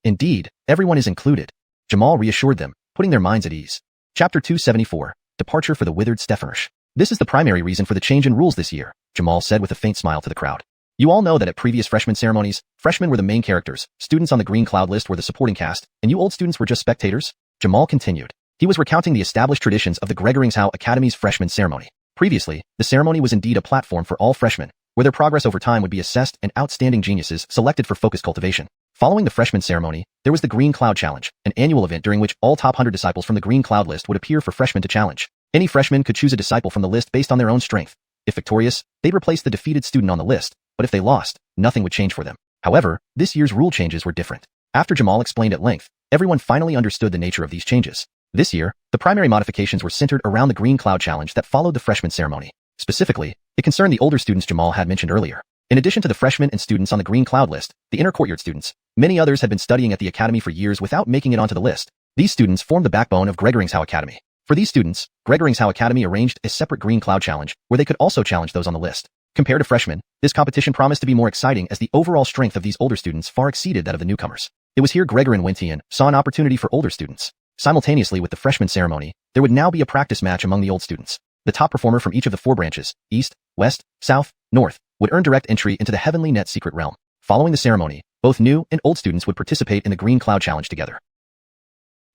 Indeed, everyone is included. Jamal reassured them, putting their minds at ease. Chapter 274, Departure for the Withered Stefanrish. This is the primary reason for the change in rules this year, Jamal said with a faint smile to the crowd. You all know that at previous freshman ceremonies, freshmen were the main characters, students on the green cloud list were the supporting cast, and you old students were just spectators? Jamal continued. He was recounting the established traditions of the Gregoringshao Academy's freshman ceremony. Previously, the ceremony was indeed a platform for all freshmen, where their progress over time would be assessed and outstanding geniuses selected for focus cultivation. Following the freshman ceremony, there was the Green Cloud Challenge, an annual event during which all top 100 disciples from the Green Cloud list would appear for freshmen to challenge. Any freshman could choose a disciple from the list based on their own strength. If victorious, they'd replace the defeated student on the list, but if they lost, nothing would change for them. However, this year's rule changes were different. After Jamal explained at length, everyone finally understood the nature of these changes. This year, the primary modifications were centered around the Green Cloud Challenge that followed the freshman ceremony. Specifically, it concerned the older students Jamal had mentioned earlier. In addition to the freshmen and students on the Green Cloud list, the inner courtyard students, many others had been studying at the academy for years without making it onto the list. These students formed the backbone of Gregoringshao Academy. For these students, Gregoringshao Academy arranged a separate Green Cloud Challenge, where they could also challenge those on the list. Compared to freshmen, this competition promised to be more exciting as the overall strength of these older students far exceeded that of the newcomers. It was here Gregorin Wentian saw an opportunity for older students. Simultaneously with the freshman ceremony, there would now be a practice match among the old students. The top performer from each of the 4 branches, East, West, South, North, would earn direct entry into the Heavenly Net Secret Realm. Following the ceremony, both new and old students would participate in the Green Cloud Challenge together.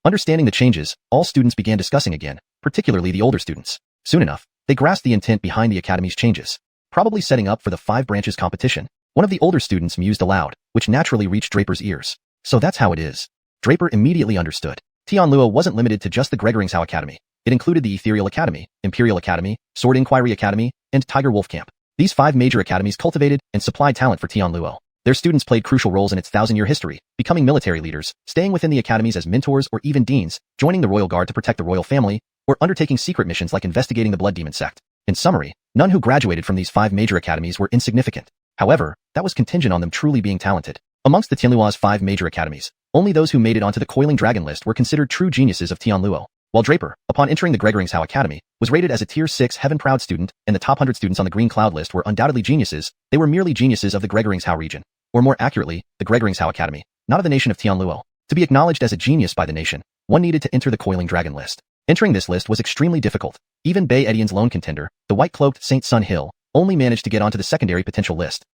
Understanding the changes, all students began discussing again, particularly the older students. Soon enough, they grasped the intent behind the academy's changes, probably setting up for the 5 branches competition. One of the older students mused aloud, which naturally reached Draper's ears. So that's how it is. Draper immediately understood. Tianluo wasn't limited to just the Xiao Academy. It included the Ethereal Academy, Imperial Academy, Sword Inquiry Academy, and Tiger Wolf Camp. These 5 major academies cultivated and supplied talent for Tianluo. Their students played crucial roles in its 1,000-year history, becoming military leaders, staying within the academies as mentors or even deans, joining the royal guard to protect the royal family, or undertaking secret missions like investigating the Blood Demon sect. In summary, none who graduated from these 5 major academies were insignificant. However, that was contingent on them truly being talented. Amongst the Tianluo's 5 major academies, only those who made it onto the Coiling Dragon list were considered true geniuses of Tianluo. While Draper, upon entering the Xiao Academy, was rated as a Tier 6 Heaven-Proud student, and the top 100 students on the Green Cloud list were undoubtedly geniuses, they were merely geniuses of the Xiao region. Or more accurately, the Xiao Academy, not of the nation of Tianluo. To be acknowledged as a genius by the nation, one needed to enter the Coiling Dragon list. Entering this list was extremely difficult. Even Bei Edian's lone contender, the white-cloaked Saint Sun Hill, only managed to get onto the secondary potential list.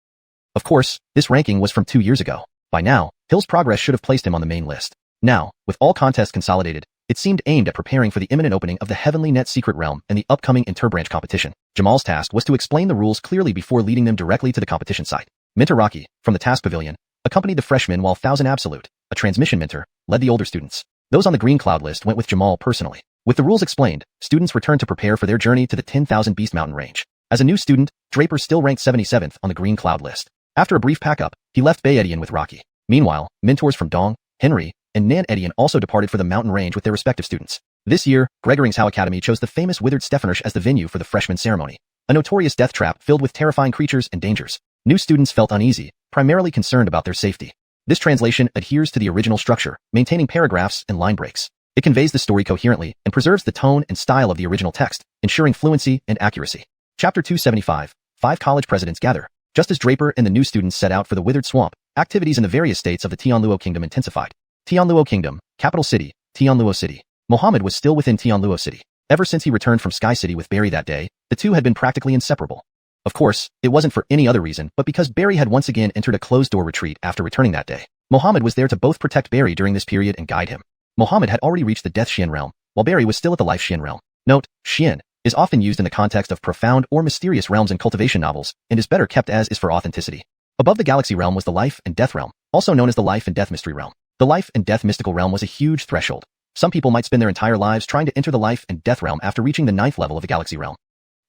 Of course, this ranking was from 2 years ago. By now, Hill's progress should have placed him on the main list. Now, with all contests consolidated, it seemed aimed at preparing for the imminent opening of the Heavenly Net Secret Realm and the upcoming interbranch competition. Jamal's task was to explain the rules clearly before leading them directly to the competition site. Mentor Rocky, from the task pavilion, accompanied the freshmen while 1,000 Absolute, a transmission mentor, led the older students. Those on the Green Cloud list went with Jamal personally. With the rules explained, students returned to prepare for their journey to the 10,000 Beast Mountain range. As a new student, Draper still ranked 77th on the Green Cloud list. After a brief pack-up, he left Bei Edian with Rocky. Meanwhile, mentors from Dong, Henry, and Nan Edian also departed for the mountain range with their respective students. This year, Xiao Academy chose the famous Withered Stefanursh as the venue for the freshman ceremony, a notorious death trap filled with terrifying creatures and dangers. New students felt uneasy, primarily concerned about their safety. This translation adheres to the original structure, maintaining paragraphs and line breaks. It conveys the story coherently and preserves the tone and style of the original text, ensuring fluency and accuracy. Chapter 275, 5 college presidents gather. Just as Draper and the new students set out for the Withered Swamp, activities in the various states of the Tianluo Kingdom intensified. Tianluo Kingdom, capital city, Tianluo City. Mohammed was still within Tianluo City. Ever since he returned from Sky City with Barry that day, the two had been practically inseparable. Of course, it wasn't for any other reason but because Barry had once again entered a closed-door retreat after returning that day. Mohammed was there to both protect Barry during this period and guide him. Mohammed had already reached the Death Xian realm, while Barry was still at the Life Xian realm. Note, Xian is often used in the context of profound or mysterious realms in cultivation novels, and is better kept as is for authenticity. Above the Galaxy realm was the Life and Death realm, also known as the Life and Death Mystery realm. The Life and Death mystical realm was a huge threshold. Some people might spend their entire lives trying to enter the Life and Death realm after reaching the 9th level of the Galaxy realm.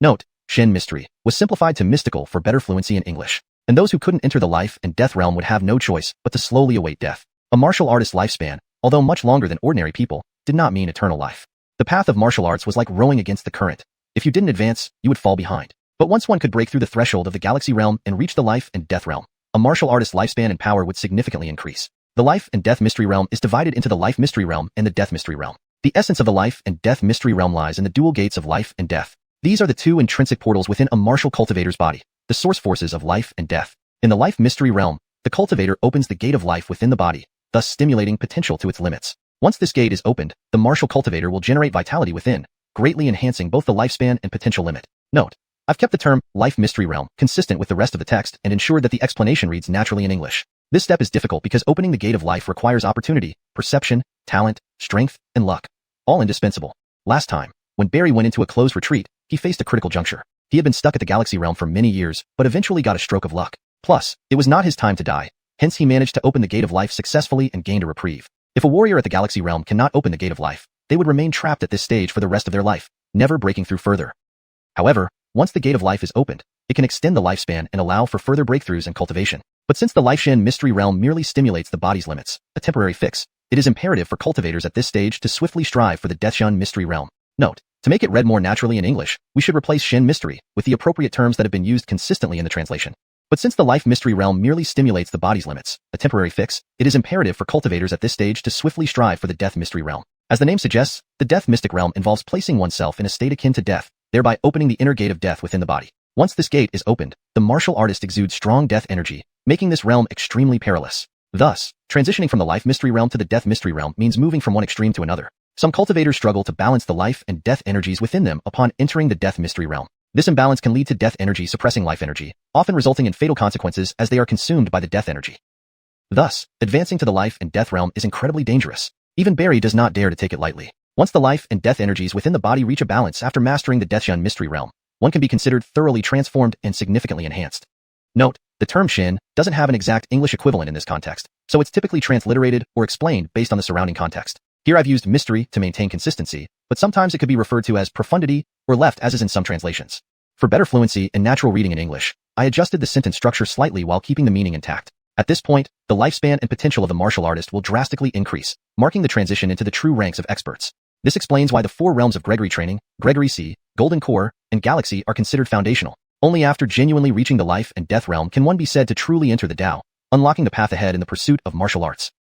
Note, Xian Mystery was simplified to mystical for better fluency in English, and those who couldn't enter the Life and Death realm would have no choice but to slowly await death. A martial artist's lifespan, although much longer than ordinary people, did not mean eternal life. The path of martial arts was like rowing against the current. If you didn't advance, you would fall behind. But once one could break through the threshold of the Galaxy realm and reach the Life and Death realm, a martial artist's lifespan and power would significantly increase. The Life and Death Mystery realm is divided into the Life Mystery realm and the Death Mystery realm. The essence of the Life and Death Mystery realm lies in the dual gates of life and death. These are the two intrinsic portals within a martial cultivator's body, the source forces of life and death. In the Life Mystery realm, the cultivator opens the gate of life within the body, thus stimulating potential to its limits. Once this gate is opened, the martial cultivator will generate vitality within, greatly enhancing both the lifespan and potential limit. Note, I've kept the term Life Mystery realm consistent with the rest of the text and ensured that the explanation reads naturally in English. This step is difficult because opening the gate of life requires opportunity, perception, talent, strength, and luck. All indispensable. Last time, when Barry went into a closed retreat, he faced a critical juncture. He had been stuck at the Galaxy realm for many years, but eventually got a stroke of luck. Plus, it was not his time to die, hence he managed to open the gate of life successfully and gained a reprieve. If a warrior at the Galaxy realm cannot open the gate of life, they would remain trapped at this stage for the rest of their life, never breaking through further. However, once the gate of life is opened, it can extend the lifespan and allow for further breakthroughs and cultivation. But since the Life Xian Mystery realm merely stimulates the body's limits, a temporary fix, it is imperative for cultivators at this stage to swiftly strive for the Death Xian Mystery realm. Note, to make it read more naturally in English, we should replace Xian Mystery with the appropriate terms that have been used consistently in the translation. But since the Life Mystery realm merely stimulates the body's limits, a temporary fix, it is imperative for cultivators at this stage to swiftly strive for the Death Mystery realm. As the name suggests, the Death Mystic realm involves placing oneself in a state akin to death, thereby opening the inner gate of death within the body. Once this gate is opened, the martial artist exudes strong death energy, making this realm extremely perilous. Thus, transitioning from the Life Mystery realm to the Death Mystery realm means moving from one extreme to another. Some cultivators struggle to balance the life and death energies within them upon entering the death mystery realm. This imbalance can lead to death energy suppressing life energy, often resulting in fatal consequences as they are consumed by the death energy. Thus, advancing to the life and death realm is incredibly dangerous. Even Barry does not dare to take it lightly. Once the life and death energies within the body reach a balance after mastering the xiuxian mystery realm, one can be considered thoroughly transformed and significantly enhanced. Note, the term xian doesn't have an exact English equivalent in this context, so it's typically transliterated or explained based on the surrounding context. Here I've used mystery to maintain consistency, but sometimes it could be referred to as profundity or left as is in some translations. For better fluency and natural reading in English, I adjusted the sentence structure slightly while keeping the meaning intact. At this point, the lifespan and potential of the martial artist will drastically increase, marking the transition into the true ranks of experts. This explains why the 4 realms of Gregory training, Gregory C, Golden Core, and Galaxy are considered foundational. Only after genuinely reaching the life and death realm can one be said to truly enter the Tao, unlocking the path ahead in the pursuit of martial arts.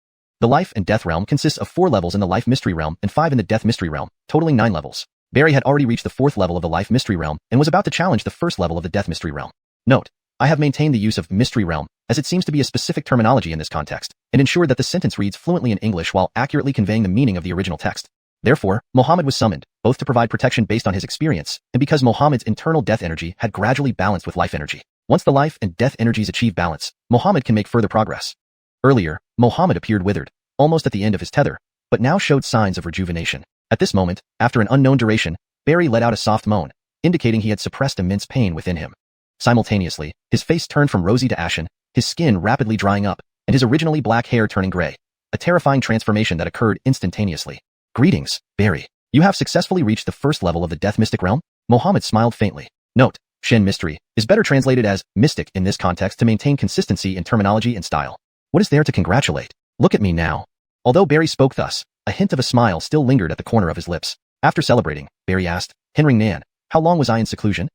The life and death realm consists of 4 levels in the life mystery realm and 5 in the death mystery realm, totaling 9 levels. Barry had already reached the 4th level of the life mystery realm and was about to challenge the 1st level of the death mystery realm. Note, I have maintained the use of mystery realm, as it seems to be a specific terminology in this context, and ensured that the sentence reads fluently in English while accurately conveying the meaning of the original text. Therefore, Muhammad was summoned, both to provide protection based on his experience, and because Muhammad's internal death energy had gradually balanced with life energy. Once the life and death energies achieve balance, Muhammad can make further progress. Earlier, Muhammad appeared withered, almost at the end of his tether, but now showed signs of rejuvenation. At this moment, after an unknown duration, Barry let out a soft moan, indicating he had suppressed immense pain within him. Simultaneously, his face turned from rosy to ashen, his skin rapidly drying up, and his originally black hair turning gray, a terrifying transformation that occurred instantaneously. Greetings, Barry. You have successfully reached the 1st level of the death mystic realm? Muhammad smiled faintly. Note, Shen mystery is better translated as mystic in this context to maintain consistency in terminology and style. What is there to congratulate? Look at me now. Although Barry spoke thus, a hint of a smile still lingered at the corner of his lips. After celebrating, Barry asked, Henring Nan, how long was I in seclusion?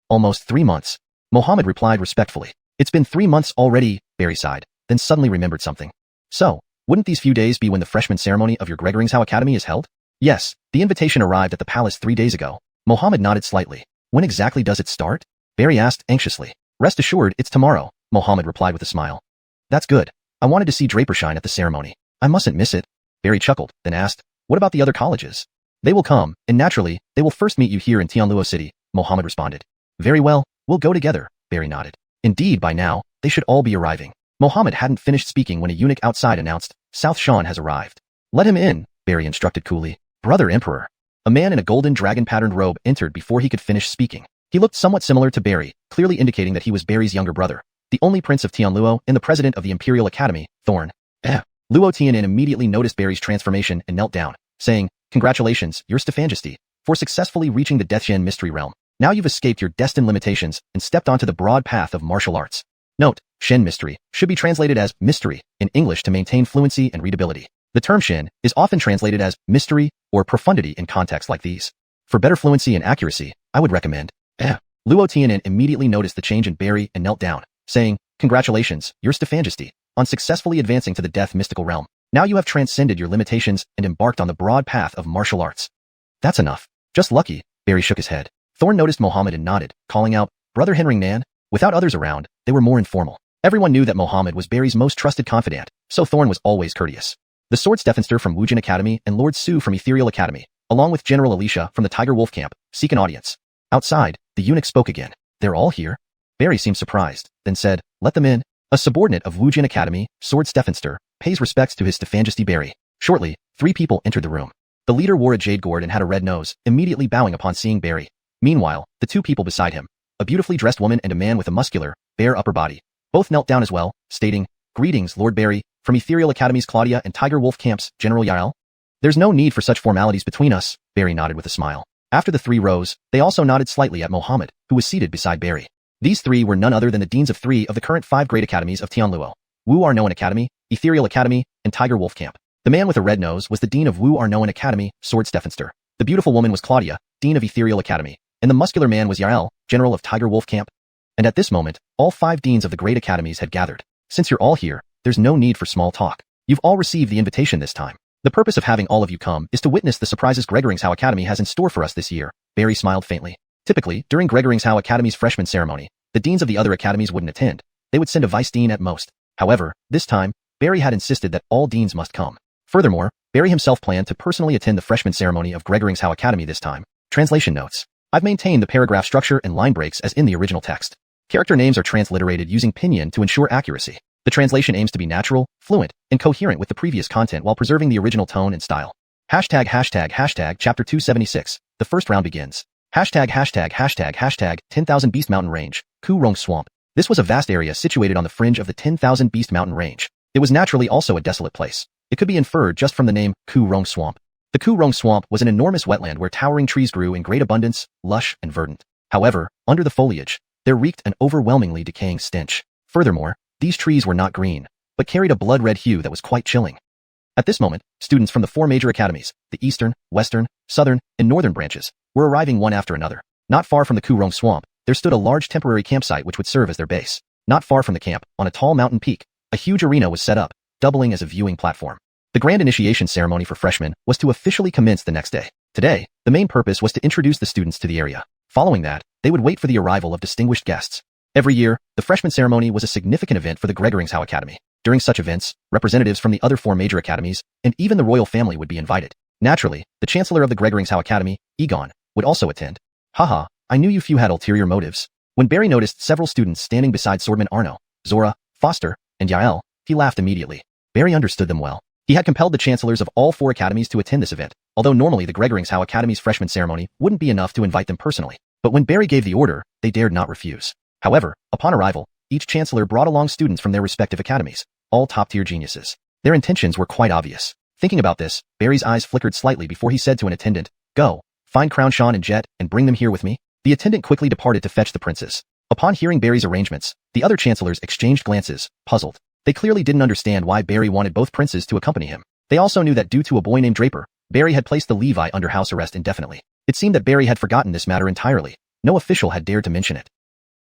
Almost 3 months. Muhammad replied respectfully. It's been 3 months already, Barry sighed, then suddenly remembered something. So, wouldn't these few days be when the freshman ceremony of your Gregoringsau Academy is held? Yes, the invitation arrived at the palace 3 days ago. Muhammad nodded slightly. When exactly does it start? Barry asked anxiously. Rest assured, it's tomorrow, Muhammad replied with a smile. That's good. I wanted to see Draper shine at the ceremony. I mustn't miss it. Barry chuckled, then asked, what about the other colleges? They will come, and naturally, they will first meet you here in Tianluo City, Muhammad responded. Very well, we'll go together, Barry nodded. Indeed, by now, they should all be arriving. Muhammad hadn't finished speaking when a eunuch outside announced, South Shan has arrived. Let him in, Barry instructed coolly. Brother Emperor. A man in a golden dragon-patterned robe entered before he could finish speaking. He looked somewhat similar to Barry, clearly indicating that he was Barry's younger brother, the only prince of Tianluo and the president of the Imperial Academy, Thorn. Luo Tianan immediately noticed Barry's transformation and knelt down, saying, Congratulations, Your Majesty, for successfully reaching the Deathshan mystery realm. Now you've escaped your destined limitations and stepped onto the broad path of martial arts. Note, Shen mystery should be translated as mystery in English to maintain fluency and readability. The term Shen is often translated as mystery or profundity in contexts like these. For better fluency and accuracy, I would recommend. Luo Tianan immediately noticed the change in Barry and knelt down, saying, Congratulations, Your Majesty, on successfully advancing to the death mystical realm. Now you have transcended your limitations and embarked on the broad path of martial arts. That's enough. Just lucky, Barry shook his head. Thorn noticed Muhammad and nodded, calling out, Brother Henring Nan. Without others around, they were more informal. Everyone knew that Muhammad was Barry's most trusted confidant, so Thorn was always courteous. The Sword Stephenster from Wujin Academy and Lord Su from Ethereal Academy, along with General Alicia from the Tiger Wolf Camp, seek an audience. Outside, the eunuch spoke again. They're all here? Barry seemed surprised, then said, Let them in. A subordinate of Wujin Academy, Sword Stephenster, pays respects to His Majesty Barry. Shortly, 3 people entered the room. The leader wore a jade gourd and had a red nose, immediately bowing upon seeing Barry. Meanwhile, the 2 people beside him, a beautifully dressed woman and a man with a muscular, bare upper body, both knelt down as well, stating, Greetings, Lord Barry, from Ethereal Academy's Claudia and Tiger Wolf Camp's General Yael. There's no need for such formalities between us, Barry nodded with a smile. After the 3 rose, they also nodded slightly at Muhammad, who was seated beside Barry. These 3 were none other than the deans of 3 of the current 5 great academies of Tianluo, Wu Arnoan Academy, Ethereal Academy, and Tiger Wolf Camp. The man with a red nose was the dean of Wu Arnoan Academy, Sword Stephenster. The beautiful woman was Claudia, dean of Ethereal Academy, and the muscular man was Yael, general of Tiger Wolf Camp. And at this moment, all 5 deans of the great academies had gathered. Since you're all here, there's no need for small talk. You've all received the invitation this time. The purpose of having all of you come is to witness the surprises Gregoringsau Academy has in store for us this year. Barry smiled faintly. Typically, during Gregoringsau Academy's freshman ceremony, the deans of the other academies wouldn't attend. They would send a vice dean at most. However, this time, Barry had insisted that all deans must come. Furthermore, Barry himself planned to personally attend the freshman ceremony of Gregoring's Academy this time. Translation notes. I've maintained the paragraph structure and line breaks as in the original text. Character names are transliterated using pinyin to ensure accuracy. The translation aims to be natural, fluent, and coherent with the previous content while preserving the original tone and style. Hashtag chapter 276. The first round begins. Hashtag 10,000 Beast Mountain Range, Ku Rong Swamp. This was a vast area situated on the fringe of the 10,000 Beast Mountain Range. It was naturally also a desolate place. It could be inferred just from the name Ku Rong Swamp. The Ku Rong Swamp was an enormous wetland where towering trees grew in great abundance, lush and verdant. However, under the foliage, there reeked an overwhelmingly decaying stench. Furthermore, these trees were not green, but carried a blood-red hue that was quite chilling. At this moment, students from the 4 major academies, the Eastern, Western, Southern, and Northern branches, were arriving one after another. Not far from the Ku Rong Swamp, there stood a large temporary campsite which would serve as their base. Not far from the camp, on a tall mountain peak, a huge arena was set up, doubling as a viewing platform. The grand initiation ceremony for freshmen was to officially commence the next day. Today, the main purpose was to introduce the students to the area. Following that, they would wait for the arrival of distinguished guests. Every year, the freshman ceremony was a significant event for the Gregoring's Academy. During such events, representatives from the other 4 major academies, and even the royal family would be invited. Naturally, the chancellor of the Gregoring's Academy, Egon, would also attend. Haha, I knew you few had ulterior motives. When Barry noticed several students standing beside swordman Arno, Zora, Foster, and Yael, he laughed immediately. Barry understood them well. He had compelled the chancellors of all 4 academies to attend this event, although normally the Gregoring's Academy's freshman ceremony wouldn't be enough to invite them personally. But when Barry gave the order, they dared not refuse. However, upon arrival, each chancellor brought along students from their respective academies, all top-tier geniuses. Their intentions were quite obvious. Thinking about this, Barry's eyes flickered slightly before he said to an attendant, "Go, find Crown Shan and Jet and bring them here with me." The attendant quickly departed to fetch the princes. Upon hearing Barry's arrangements, the other chancellors exchanged glances, puzzled. They clearly didn't understand why Barry wanted both princes to accompany him. They also knew that due to a boy named Draper, Barry had placed the Levi under house arrest indefinitely. It seemed that Barry had forgotten this matter entirely. No official had dared to mention it.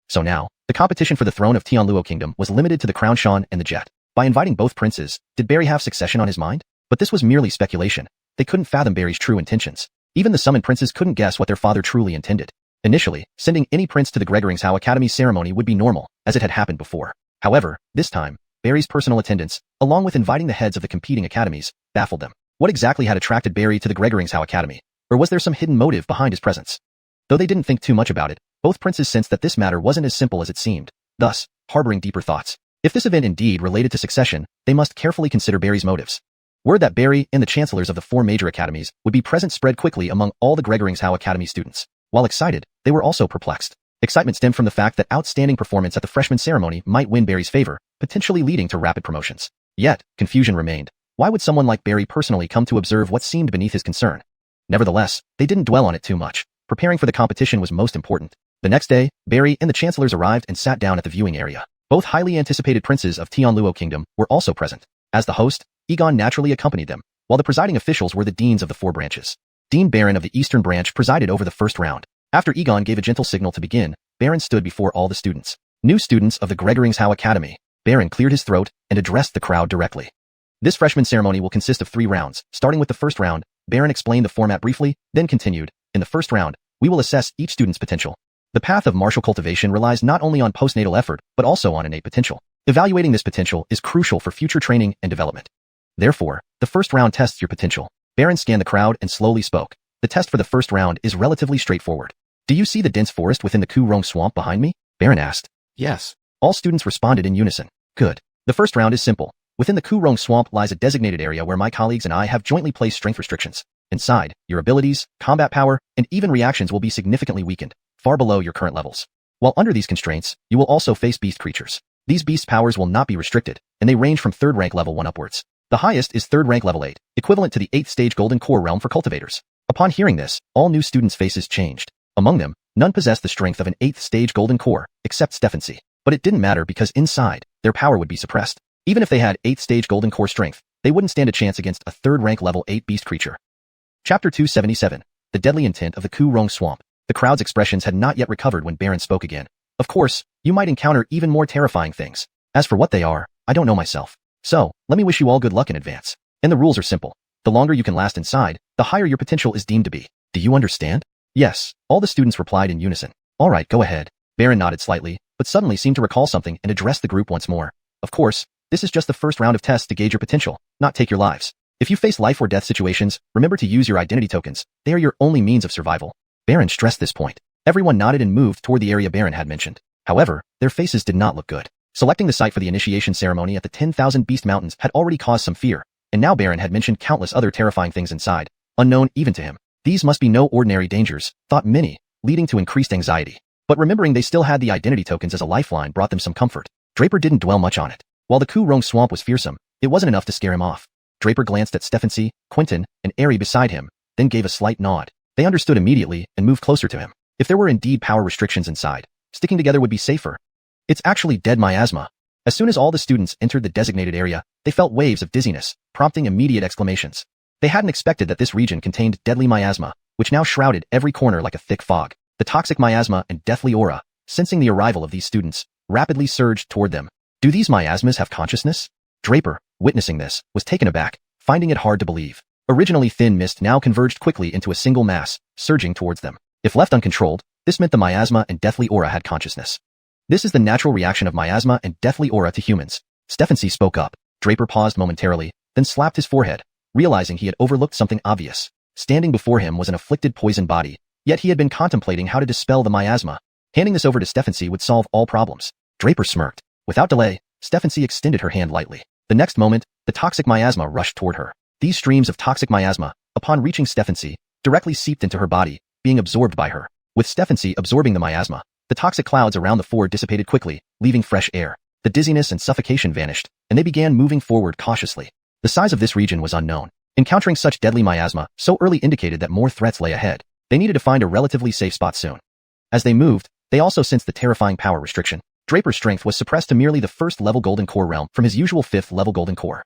So now, the competition for the throne of Tianluo Kingdom was limited to the Crown Shan and the Jet. By inviting both princes, did Barry have succession on his mind? But this was merely speculation. They couldn't fathom Barry's true intentions. Even the summoned princes couldn't guess what their father truly intended. Initially, sending any prince to the Gregoring's Academy ceremony would be normal, as it had happened before. However, this time, Barry's personal attendance, along with inviting the heads of the competing academies, baffled them. What exactly had attracted Barry to the Gregoring's Academy? Or was there some hidden motive behind his presence? Though they didn't think too much about it, both princes sensed that this matter wasn't as simple as it seemed, thus, harboring deeper thoughts. If this event indeed related to succession, they must carefully consider Barry's motives. Word that Barry and the chancellors of the 4 major academies would be present spread quickly among all the Gregoring's Academy students. While excited, they were also perplexed. Excitement stemmed from the fact that outstanding performance at the freshman ceremony might win Barry's favor, potentially leading to rapid promotions. Yet, confusion remained. Why would someone like Barry personally come to observe what seemed beneath his concern? Nevertheless, they didn't dwell on it too much. Preparing for the competition was most important. The next day, Barry and the chancellors arrived and sat down at the viewing area. Both highly anticipated princes of Tianluo Kingdom were also present. As the host, Egon naturally accompanied them, while the presiding officials were the deans of the 4 branches. Dean Baron of the Eastern Branch presided over the first round. After Egon gave a gentle signal to begin, Baron stood before all the students. New students of the Gregoring's Academy. Baron cleared his throat and addressed the crowd directly. This freshman ceremony will consist of 3 rounds. Starting with the first round, Baron explained the format briefly, then continued. In the first round, we will assess each student's potential. The path of martial cultivation relies not only on postnatal effort, but also on innate potential. Evaluating this potential is crucial for future training and development. Therefore, the first round tests your potential. Baron scanned the crowd and slowly spoke. The test for the first round is relatively straightforward. Do you see the dense forest within the Ku Rong Swamp behind me? Baron asked. Yes. All students responded in unison. Good. The first round is simple. Within the Ku Rong Swamp lies a designated area where my colleagues and I have jointly placed strength restrictions. Inside, your abilities, combat power, and even reactions will be significantly weakened, far below your current levels. While under these constraints, you will also face beast creatures. These beast powers will not be restricted, and they range from 3rd rank level 1 upwards. The highest is 3rd rank level 8, equivalent to the 8th stage Golden Core realm for cultivators. Upon hearing this, all new students' faces changed. Among them, none possessed the strength of an 8th stage Golden Core, except Stephensy. But it didn't matter because inside, their power would be suppressed. Even if they had 8th stage Golden Core strength, they wouldn't stand a chance against a 3rd rank level 8 beast creature. Chapter 277. The Deadly Intent of the Ku Rong Swamp. The crowd's expressions had not yet recovered when Baron spoke again. Of course, you might encounter even more terrifying things. As for what they are, I don't know myself. So, let me wish you all good luck in advance. And the rules are simple. The longer you can last inside, the higher your potential is deemed to be. Do you understand? Yes, all the students replied in unison. All right, go ahead. Baron nodded slightly, but suddenly seemed to recall something and addressed the group once more. Of course, this is just the first round of tests to gauge your potential, not take your lives. If you face life or death situations, remember to use your identity tokens. They are your only means of survival. Baron stressed this point. Everyone nodded and moved toward the area Baron had mentioned. However, their faces did not look good. Selecting the site for the initiation ceremony at the 10,000 Beast Mountains had already caused some fear, and now Baron had mentioned countless other terrifying things inside, unknown even to him. These must be no ordinary dangers, thought many, leading to increased anxiety. But remembering they still had the identity tokens as a lifeline brought them some comfort. Draper didn't dwell much on it. While the Ku-Rong swamp was fearsome, it wasn't enough to scare him off. Draper glanced at Stephanie, Quentin, and Aerie beside him, then gave a slight nod. They understood immediately and moved closer to him. If there were indeed power restrictions inside, sticking together would be safer. It's actually dead miasma. As soon as all the students entered the designated area, they felt waves of dizziness, prompting immediate exclamations. They hadn't expected that this region contained deadly miasma, which now shrouded every corner like a thick fog. The toxic miasma and deathly aura, sensing the arrival of these students, rapidly surged toward them. Do these miasmas have consciousness? Draper, witnessing this, was taken aback, finding it hard to believe. Originally thin mist now converged quickly into a single mass, surging towards them. If left uncontrolled, this meant the miasma and deathly aura had consciousness. This is the natural reaction of miasma and deathly aura to humans. Stephanie spoke up. Draper paused momentarily, then slapped his forehead, realizing he had overlooked something obvious. Standing before him was an afflicted poison body, yet he had been contemplating how to dispel the miasma. Handing this over to Stephanie would solve all problems. Draper smirked. Without delay, Stephanie extended her hand lightly. The next moment, the toxic miasma rushed toward her. These streams of toxic miasma, upon reaching Stephanie, directly seeped into her body, being absorbed by her. With Stephanie absorbing the miasma, the toxic clouds around the ford dissipated quickly, leaving fresh air. The dizziness and suffocation vanished, and they began moving forward cautiously. The size of this region was unknown. Encountering such deadly miasma so early indicated that more threats lay ahead. They needed to find a relatively safe spot soon. As they moved, they also sensed the terrifying power restriction. Draper's strength was suppressed to merely the first-level Golden Core realm from his usual fifth-level Golden Core.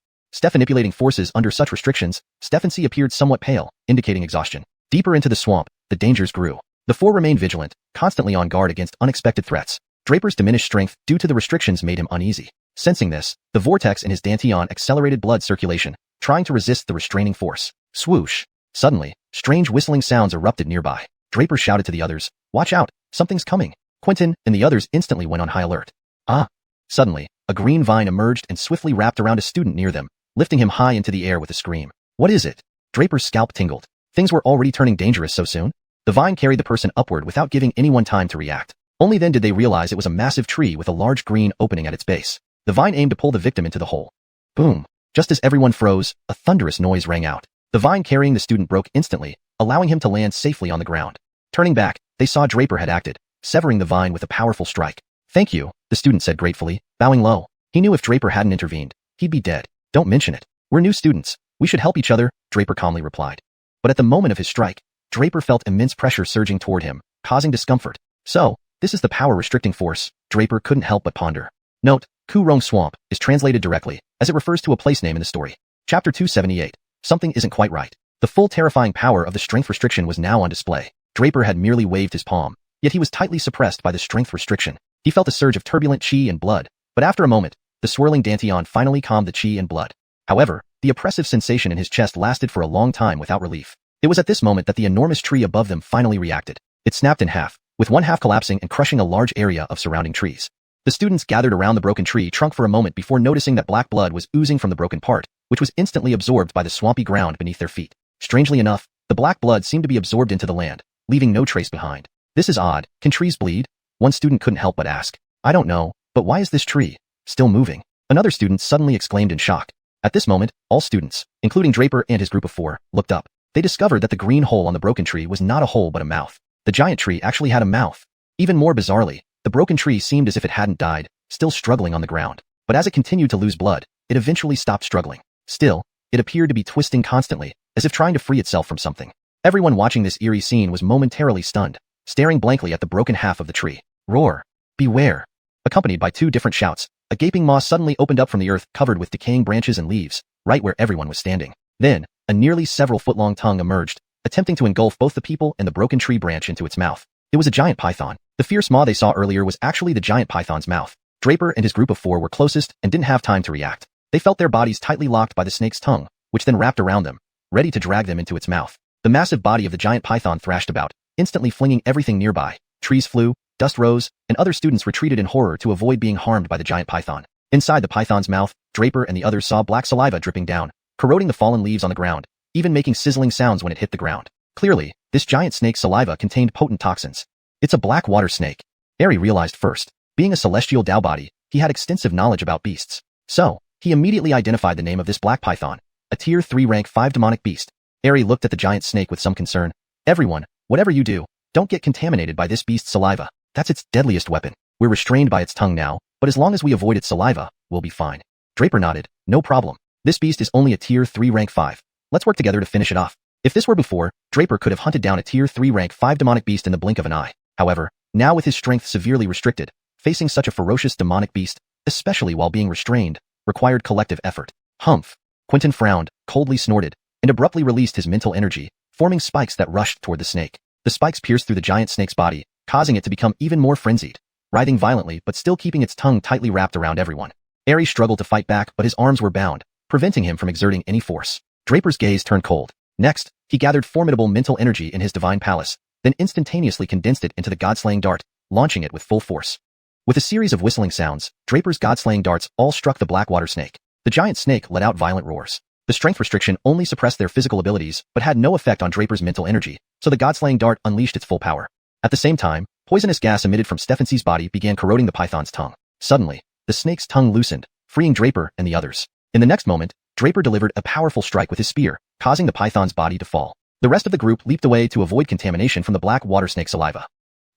Manipulating forces under such restrictions, Stephanie appeared somewhat pale, indicating exhaustion. Deeper into the swamp, the dangers grew. The four remained vigilant, constantly on guard against unexpected threats. Draper's diminished strength due to the restrictions made him uneasy. Sensing this, the vortex in his dantian accelerated blood circulation, trying to resist the restraining force. Swoosh! Suddenly, strange whistling sounds erupted nearby. Draper shouted to the others, "Watch out, something's coming." Quentin and the others instantly went on high alert. Ah! Suddenly, a green vine emerged and swiftly wrapped around a student near them, lifting him high into the air with a scream. What is it? Draper's scalp tingled. Things were already turning dangerous so soon? The vine carried the person upward without giving anyone time to react. Only then did they realize it was a massive tree with a large green opening at its base. The vine aimed to pull the victim into the hole. Boom! Just as everyone froze, a thunderous noise rang out. The vine carrying the student broke instantly, allowing him to land safely on the ground. Turning back, they saw Draper had acted, severing the vine with a powerful strike. Thank you, the student said gratefully, bowing low. He knew if Draper hadn't intervened, he'd be dead. Don't mention it. We're new students. We should help each other, Draper calmly replied. But at the moment of his strike, Draper felt immense pressure surging toward him, causing discomfort. So, this is the power restricting force, Draper couldn't help but ponder. Note, Ku-Rong Swamp is translated directly, as it refers to a place name in the story. Chapter 278. Something isn't quite right. The full terrifying power of the strength restriction was now on display. Draper had merely waved his palm, yet he was tightly suppressed by the strength restriction. He felt a surge of turbulent chi and blood, but after a moment, the swirling dantian finally calmed the chi and blood. However, the oppressive sensation in his chest lasted for a long time without relief. It was at this moment that the enormous tree above them finally reacted. It snapped in half, with one half collapsing and crushing a large area of surrounding trees. The students gathered around the broken tree trunk for a moment before noticing that black blood was oozing from the broken part, which was instantly absorbed by the swampy ground beneath their feet. Strangely enough, the black blood seemed to be absorbed into the land, leaving no trace behind. This is odd. Can trees bleed? One student couldn't help but ask. I don't know, but why is this tree still moving? Another student suddenly exclaimed in shock. At this moment, all students, including Draper and his group of four, looked up. They discovered that the green hole on the broken tree was not a hole but a mouth. The giant tree actually had a mouth. Even more bizarrely, the broken tree seemed as if it hadn't died, still struggling on the ground. But as it continued to lose blood, it eventually stopped struggling. Still, it appeared to be twisting constantly, as if trying to free itself from something. Everyone watching this eerie scene was momentarily stunned, staring blankly at the broken half of the tree. Roar! Beware! Accompanied by two different shouts, a gaping maw suddenly opened up from the earth covered with decaying branches and leaves, right where everyone was standing. Then, a nearly several-foot-long tongue emerged, attempting to engulf both the people and the broken tree branch into its mouth. It was a giant python. The fierce maw they saw earlier was actually the giant python's mouth. Draper and his group of four were closest and didn't have time to react. They felt their bodies tightly locked by the snake's tongue, which then wrapped around them, ready to drag them into its mouth. The massive body of the giant python thrashed about, instantly flinging everything nearby. Trees flew, dust rose, and other students retreated in horror to avoid being harmed by the giant python. Inside the python's mouth, Draper and the others saw black saliva dripping down, corroding the fallen leaves on the ground, even making sizzling sounds when it hit the ground. Clearly, this giant snake's saliva contained potent toxins. It's a black water snake. Heir realized first. Being a celestial Dao body, he had extensive knowledge about beasts. So, he immediately identified the name of this black python, a tier 3 rank 5 demonic beast. Heir looked at the giant snake with some concern. Everyone, whatever you do, don't get contaminated by this beast's saliva. That's its deadliest weapon. We're restrained by its tongue now, but as long as we avoid its saliva, we'll be fine. Draper nodded. No problem. This beast is only a tier 3 rank 5. Let's work together to finish it off. If this were before, Draper could have hunted down a tier 3 rank 5 demonic beast in the blink of an eye. However, now with his strength severely restricted, facing such a ferocious demonic beast, especially while being restrained, required collective effort. Humph. Quentin frowned, coldly snorted, and abruptly released his mental energy, forming spikes that rushed toward the snake. The spikes pierced through the giant snake's body, causing it to become even more frenzied, writhing violently but still keeping its tongue tightly wrapped around everyone. Heir struggled to fight back, but his arms were bound, preventing him from exerting any force. Draper's gaze turned cold. Next, he gathered formidable mental energy in his divine palace, then instantaneously condensed it into the god-slaying dart, launching it with full force. With a series of whistling sounds, Draper's god-slaying darts all struck the black water snake. The giant snake let out violent roars. The strength restriction only suppressed their physical abilities, but had no effect on Draper's mental energy, so the god-slaying dart unleashed its full power. At the same time, poisonous gas emitted from Stephency's body began corroding the python's tongue. Suddenly, the snake's tongue loosened, freeing Draper and the others. In the next moment, Draper delivered a powerful strike with his spear, causing the python's body to fall. The rest of the group leaped away to avoid contamination from the black water snake saliva.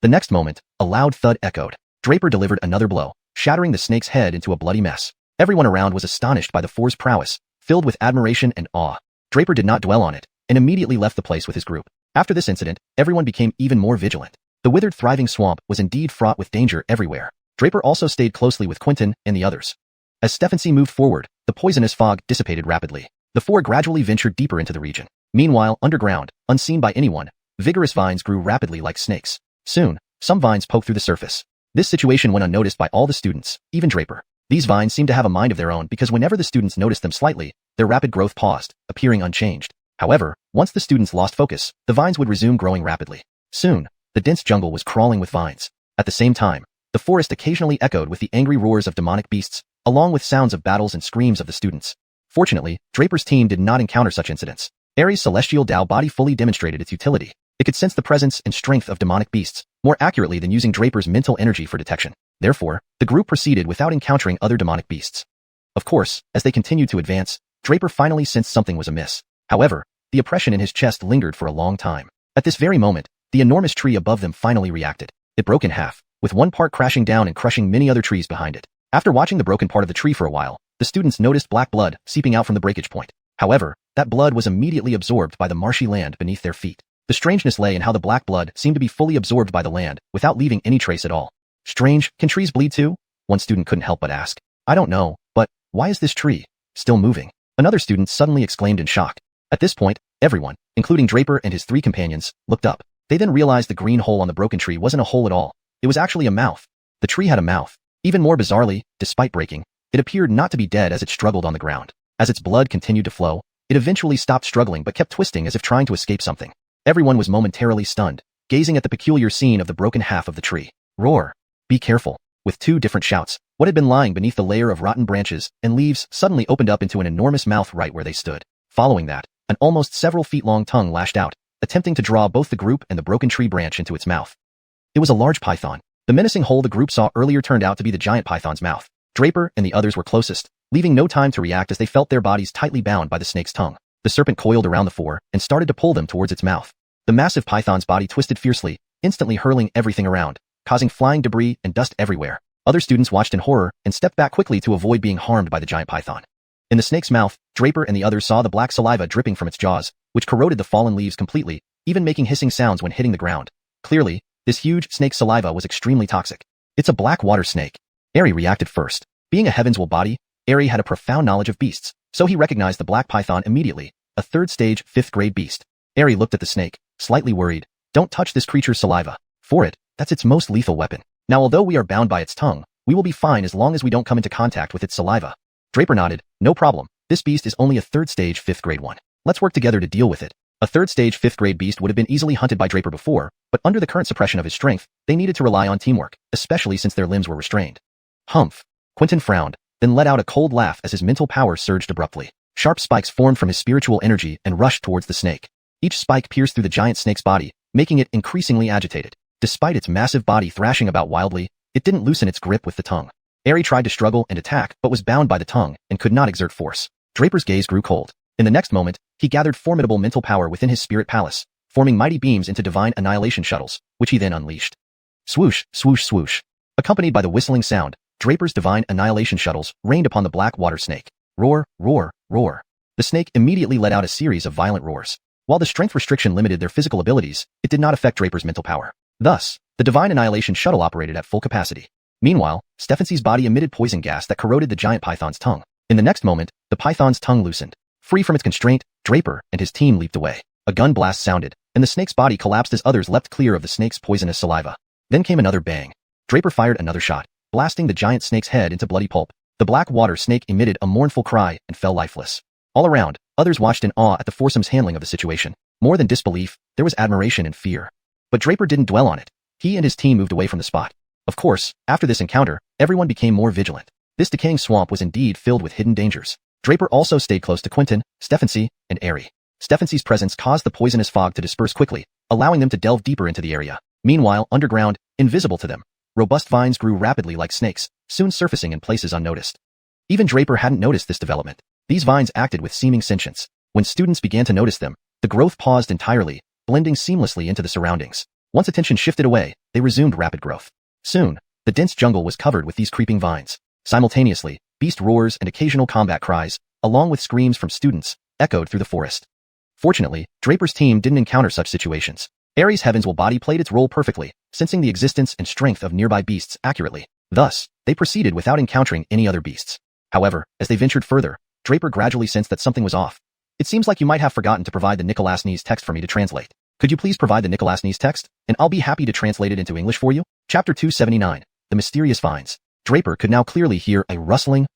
The next moment, a loud thud echoed. Draper delivered another blow, shattering the snake's head into a bloody mess. Everyone around was astonished by the four's prowess, filled with admiration and awe. Draper did not dwell on it, and immediately left the place with his group. After this incident, everyone became even more vigilant. The withered thriving swamp was indeed fraught with danger everywhere. Draper also stayed closely with Quentin and the others. As Stephency moved forward, the poisonous fog dissipated rapidly. The four gradually ventured deeper into the region. Meanwhile, underground, unseen by anyone, vigorous vines grew rapidly like snakes. Soon, some vines poked through the surface. This situation went unnoticed by all the students, even Draper. These vines seemed to have a mind of their own because whenever the students noticed them slightly, their rapid growth paused, appearing unchanged. However, once the students lost focus, the vines would resume growing rapidly. Soon, the dense jungle was crawling with vines. At the same time, the forest occasionally echoed with the angry roars of demonic beasts, along with sounds of battles and screams of the students. Fortunately, Draper's team did not encounter such incidents. Heir's celestial Dao body fully demonstrated its utility. It could sense the presence and strength of demonic beasts, more accurately than using Draper's mental energy for detection. Therefore, the group proceeded without encountering other demonic beasts. Of course, as they continued to advance, Draper finally sensed something was amiss. However, the oppression in his chest lingered for a long time. At this very moment, the enormous tree above them finally reacted. It broke in half, with one part crashing down and crushing many other trees behind it. After watching the broken part of the tree for a while, the students noticed black blood seeping out from the breakage point. However, that blood was immediately absorbed by the marshy land beneath their feet. The strangeness lay in how the black blood seemed to be fully absorbed by the land, without leaving any trace at all. Strange, can trees bleed too? One student couldn't help but ask. I don't know, but why is this tree still moving? Another student suddenly exclaimed in shock. At this point, everyone, including Draper and his three companions, looked up. They then realized the green hole on the broken tree wasn't a hole at all. It was actually a mouth. The tree had a mouth. Even more bizarrely, despite breaking, it appeared not to be dead as it struggled on the ground. As its blood continued to flow, it eventually stopped struggling but kept twisting as if trying to escape something. Everyone was momentarily stunned, gazing at the peculiar scene of the broken half of the tree. Roar! Be careful! With two different shouts, what had been lying beneath the layer of rotten branches and leaves suddenly opened up into an enormous mouth right where they stood. Following that, an almost several feet long tongue lashed out, attempting to draw both the group and the broken tree branch into its mouth. It was a large python. The menacing hole the group saw earlier turned out to be the giant python's mouth. Draper and the others were closest, leaving no time to react as they felt their bodies tightly bound by the snake's tongue. The serpent coiled around the four and started to pull them towards its mouth. The massive python's body twisted fiercely, instantly hurling everything around, causing flying debris and dust everywhere. Other students watched in horror and stepped back quickly to avoid being harmed by the giant python. In the snake's mouth, Draper and the others saw the black saliva dripping from its jaws, which corroded the fallen leaves completely, even making hissing sounds when hitting the ground. Clearly, this huge snake's saliva was extremely toxic. It's a black water snake. Heir reacted first. Being a Heaven's Will body, Heir had a profound knowledge of beasts, so he recognized the black python immediately, a third-stage, 5th-grade beast. Heir looked at the snake, slightly worried. Don't touch this creature's saliva. For it, that's its most lethal weapon. Now although we are bound by its tongue, we will be fine as long as we don't come into contact with its saliva. Draper nodded. No problem. This beast is only a third-stage, 5th-grade one. Let's work together to deal with it. A third-stage, 5th-grade beast would have been easily hunted by Draper before, but under the current suppression of his strength, they needed to rely on teamwork, especially since their limbs were restrained. Humph. Quentin frowned, then let out a cold laugh as his mental power surged abruptly. Sharp spikes formed from his spiritual energy and rushed towards the snake. Each spike pierced through the giant snake's body, making it increasingly agitated. Despite its massive body thrashing about wildly, it didn't loosen its grip with the tongue. Heir tried to struggle and attack, but was bound by the tongue and could not exert force. Draper's gaze grew cold. In the next moment, he gathered formidable mental power within his spirit palace, forming mighty beams into divine annihilation shuttles, which he then unleashed. Swoosh, swoosh, swoosh. Accompanied by the whistling sound, Draper's divine annihilation shuttles rained upon the black water snake. Roar, roar, roar. The snake immediately let out a series of violent roars. While the strength restriction limited their physical abilities, it did not affect Draper's mental power. Thus, the divine annihilation shuttle operated at full capacity. Meanwhile, Stephency's body emitted poison gas that corroded the giant python's tongue. In the next moment, the python's tongue loosened. Free from its constraint, Draper and his team leaped away. A gun blast sounded, and the snake's body collapsed as others leapt clear of the snake's poisonous saliva. Then came another bang. Draper fired another shot, blasting the giant snake's head into bloody pulp. The black water snake emitted a mournful cry and fell lifeless. All around, others watched in awe at the foursome's handling of the situation. More than disbelief, there was admiration and fear. But Draper didn't dwell on it. He and his team moved away from the spot. Of course, after this encounter, everyone became more vigilant. This decaying swamp was indeed filled with hidden dangers. Draper also stayed close to Quentin, Stephency, and Heir. Stephency's presence caused the poisonous fog to disperse quickly, allowing them to delve deeper into the area. Meanwhile, underground, invisible to them, robust vines grew rapidly like snakes, soon surfacing in places unnoticed. Even Draper hadn't noticed this development. These vines acted with seeming sentience. When students began to notice them, the growth paused entirely, blending seamlessly into the surroundings. Once attention shifted away, they resumed rapid growth. Soon, the dense jungle was covered with these creeping vines. Simultaneously, beast roars and occasional combat cries, along with screams from students, echoed through the forest. Fortunately, Draper's team didn't encounter such situations. Heir's heaven's body played its role perfectly, sensing the existence and strength of nearby beasts accurately. Thus, they proceeded without encountering any other beasts. However, as they ventured further, Draper gradually sensed that something was off. It seems like you might have forgotten to provide the Nicolasnese text for me to translate. Could you please provide the Nicolasnese text, and I'll be happy to translate it into English for you? Chapter 279, The Mysterious Vines. Draper could now clearly hear a rustling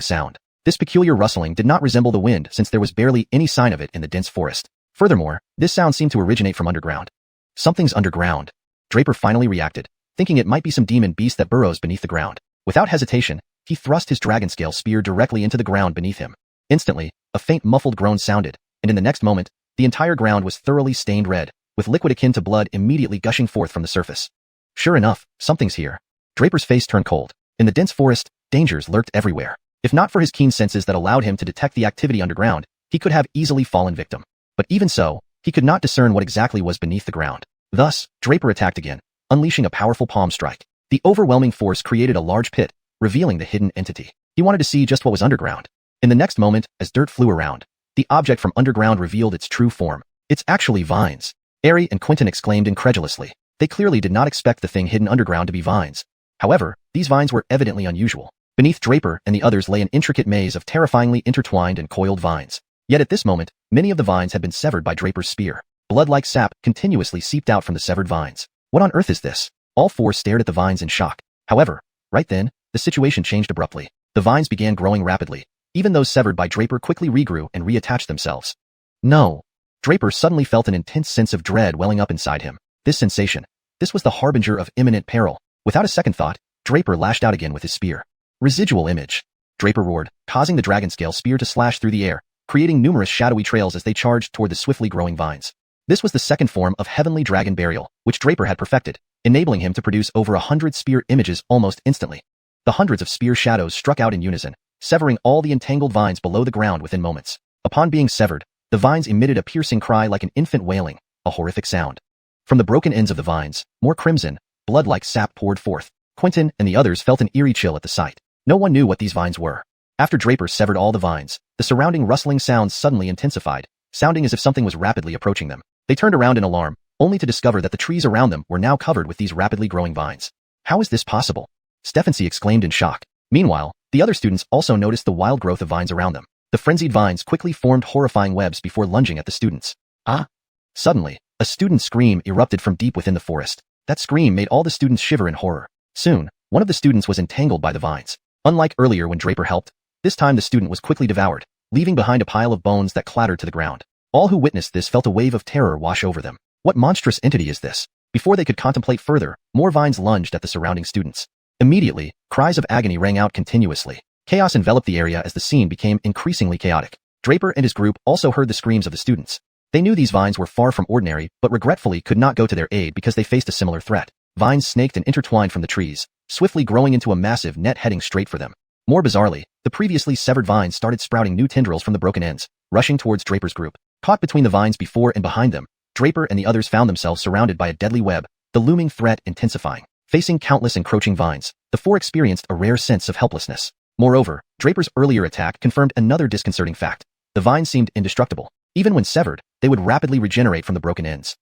sound. This peculiar rustling did not resemble the wind since there was barely any sign of it in the dense forest. Furthermore, this sound seemed to originate from underground. Something's underground. Draper finally reacted, thinking it might be some demon beast that burrows beneath the ground. Without hesitation, he thrust his dragon-scale spear directly into the ground beneath him. Instantly, a faint muffled groan sounded, and in the next moment, the entire ground was thoroughly stained red, with liquid akin to blood immediately gushing forth from the surface. Sure enough, something's here. Draper's face turned cold. In the dense forest, dangers lurked everywhere. If not for his keen senses that allowed him to detect the activity underground, he could have easily fallen victim. But even so, he could not discern what exactly was beneath the ground. Thus, Draper attacked again, unleashing a powerful palm strike. The overwhelming force created a large pit, revealing the hidden entity. He wanted to see just what was underground. In the next moment, as dirt flew around, the object from underground revealed its true form. It's actually vines. Heir and Quentin exclaimed incredulously. They clearly did not expect the thing hidden underground to be vines. However, these vines were evidently unusual. Beneath Draper and the others lay an intricate maze of terrifyingly intertwined and coiled vines. Yet at this moment, many of the vines had been severed by Draper's spear. Blood-like sap continuously seeped out from the severed vines. What on earth is this? All four stared at the vines in shock. However, right then, the situation changed abruptly. The vines began growing rapidly. Even those severed by Draper quickly regrew and reattached themselves. No. Draper suddenly felt an intense sense of dread welling up inside him. This was the harbinger of imminent peril. Without a second thought, Draper lashed out again with his spear. Residual image. Draper roared, causing the dragon-scale spear to slash through the air, creating numerous shadowy trails as they charged toward the swiftly growing vines. This was the second form of heavenly dragon burial, which Draper had perfected, enabling him to produce over 100 spear images almost instantly. The hundreds of spear shadows struck out in unison, severing all the entangled vines below the ground within moments. Upon being severed, the vines emitted a piercing cry like an infant wailing, a horrific sound. From the broken ends of the vines, more crimson, blood-like sap poured forth. Quentin and the others felt an eerie chill at the sight. No one knew what these vines were. After Draper severed all the vines, the surrounding rustling sounds suddenly intensified, sounding as if something was rapidly approaching them. They turned around in alarm, only to discover that the trees around them were now covered with these rapidly growing vines. How is this possible? Stephency exclaimed in shock. Meanwhile, the other students also noticed the wild growth of vines around them. The frenzied vines quickly formed horrifying webs before lunging at the students. Ah! Suddenly, a student's scream erupted from deep within the forest. That scream made all the students shiver in horror. Soon, one of the students was entangled by the vines. Unlike earlier when Draper helped, this time the student was quickly devoured, leaving behind a pile of bones that clattered to the ground. All who witnessed this felt a wave of terror wash over them. What monstrous entity is this? Before they could contemplate further, more vines lunged at the surrounding students. Immediately, cries of agony rang out continuously. Chaos enveloped the area as the scene became increasingly chaotic. Draper and his group also heard the screams of the students. They knew these vines were far from ordinary, but regretfully could not go to their aid because they faced a similar threat. Vines snaked and intertwined from the trees, swiftly growing into a massive net heading straight for them. More bizarrely, the previously severed vines started sprouting new tendrils from the broken ends, rushing towards Draper's group. Caught between the vines before and behind them, Draper and the others found themselves surrounded by a deadly web, the looming threat intensifying. Facing countless encroaching vines, the four experienced a rare sense of helplessness. Moreover, Draper's earlier attack confirmed another disconcerting fact. The vines seemed indestructible. Even when severed, they would rapidly regenerate from the broken ends.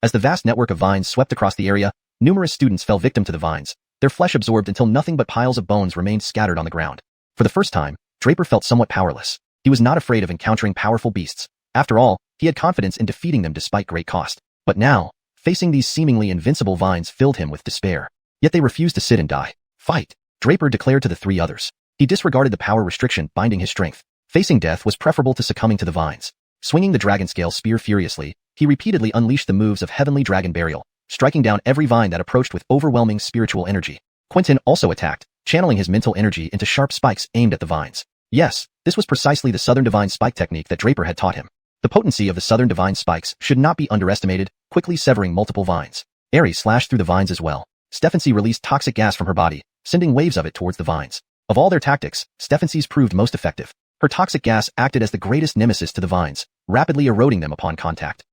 As the vast network of vines swept across the area, numerous students fell victim to the vines, their flesh absorbed until nothing but piles of bones remained scattered on the ground. For the first time, Draper felt somewhat powerless. He was not afraid of encountering powerful beasts. After all, he had confidence in defeating them despite great cost. But now, facing these seemingly invincible vines filled him with despair. Yet they refused to sit and die. Fight! Draper declared to the three others. He disregarded the power restriction binding his strength. Facing death was preferable to succumbing to the vines. Swinging the dragon scale spear furiously, he repeatedly unleashed the moves of heavenly dragon burial, striking down every vine that approached with overwhelming spiritual energy. Quentin also attacked, channeling his mental energy into sharp spikes aimed at the vines. Yes, this was precisely the Southern Divine Spike technique that Draper had taught him. The potency of the Southern Divine Spikes should not be underestimated, quickly severing multiple vines. Heir slashed through the vines as well. Stephanie released toxic gas from her body, sending waves of it towards the vines. Of all their tactics, Stephanie's proved most effective. Her toxic gas acted as the greatest nemesis to the vines, rapidly eroding them upon contact.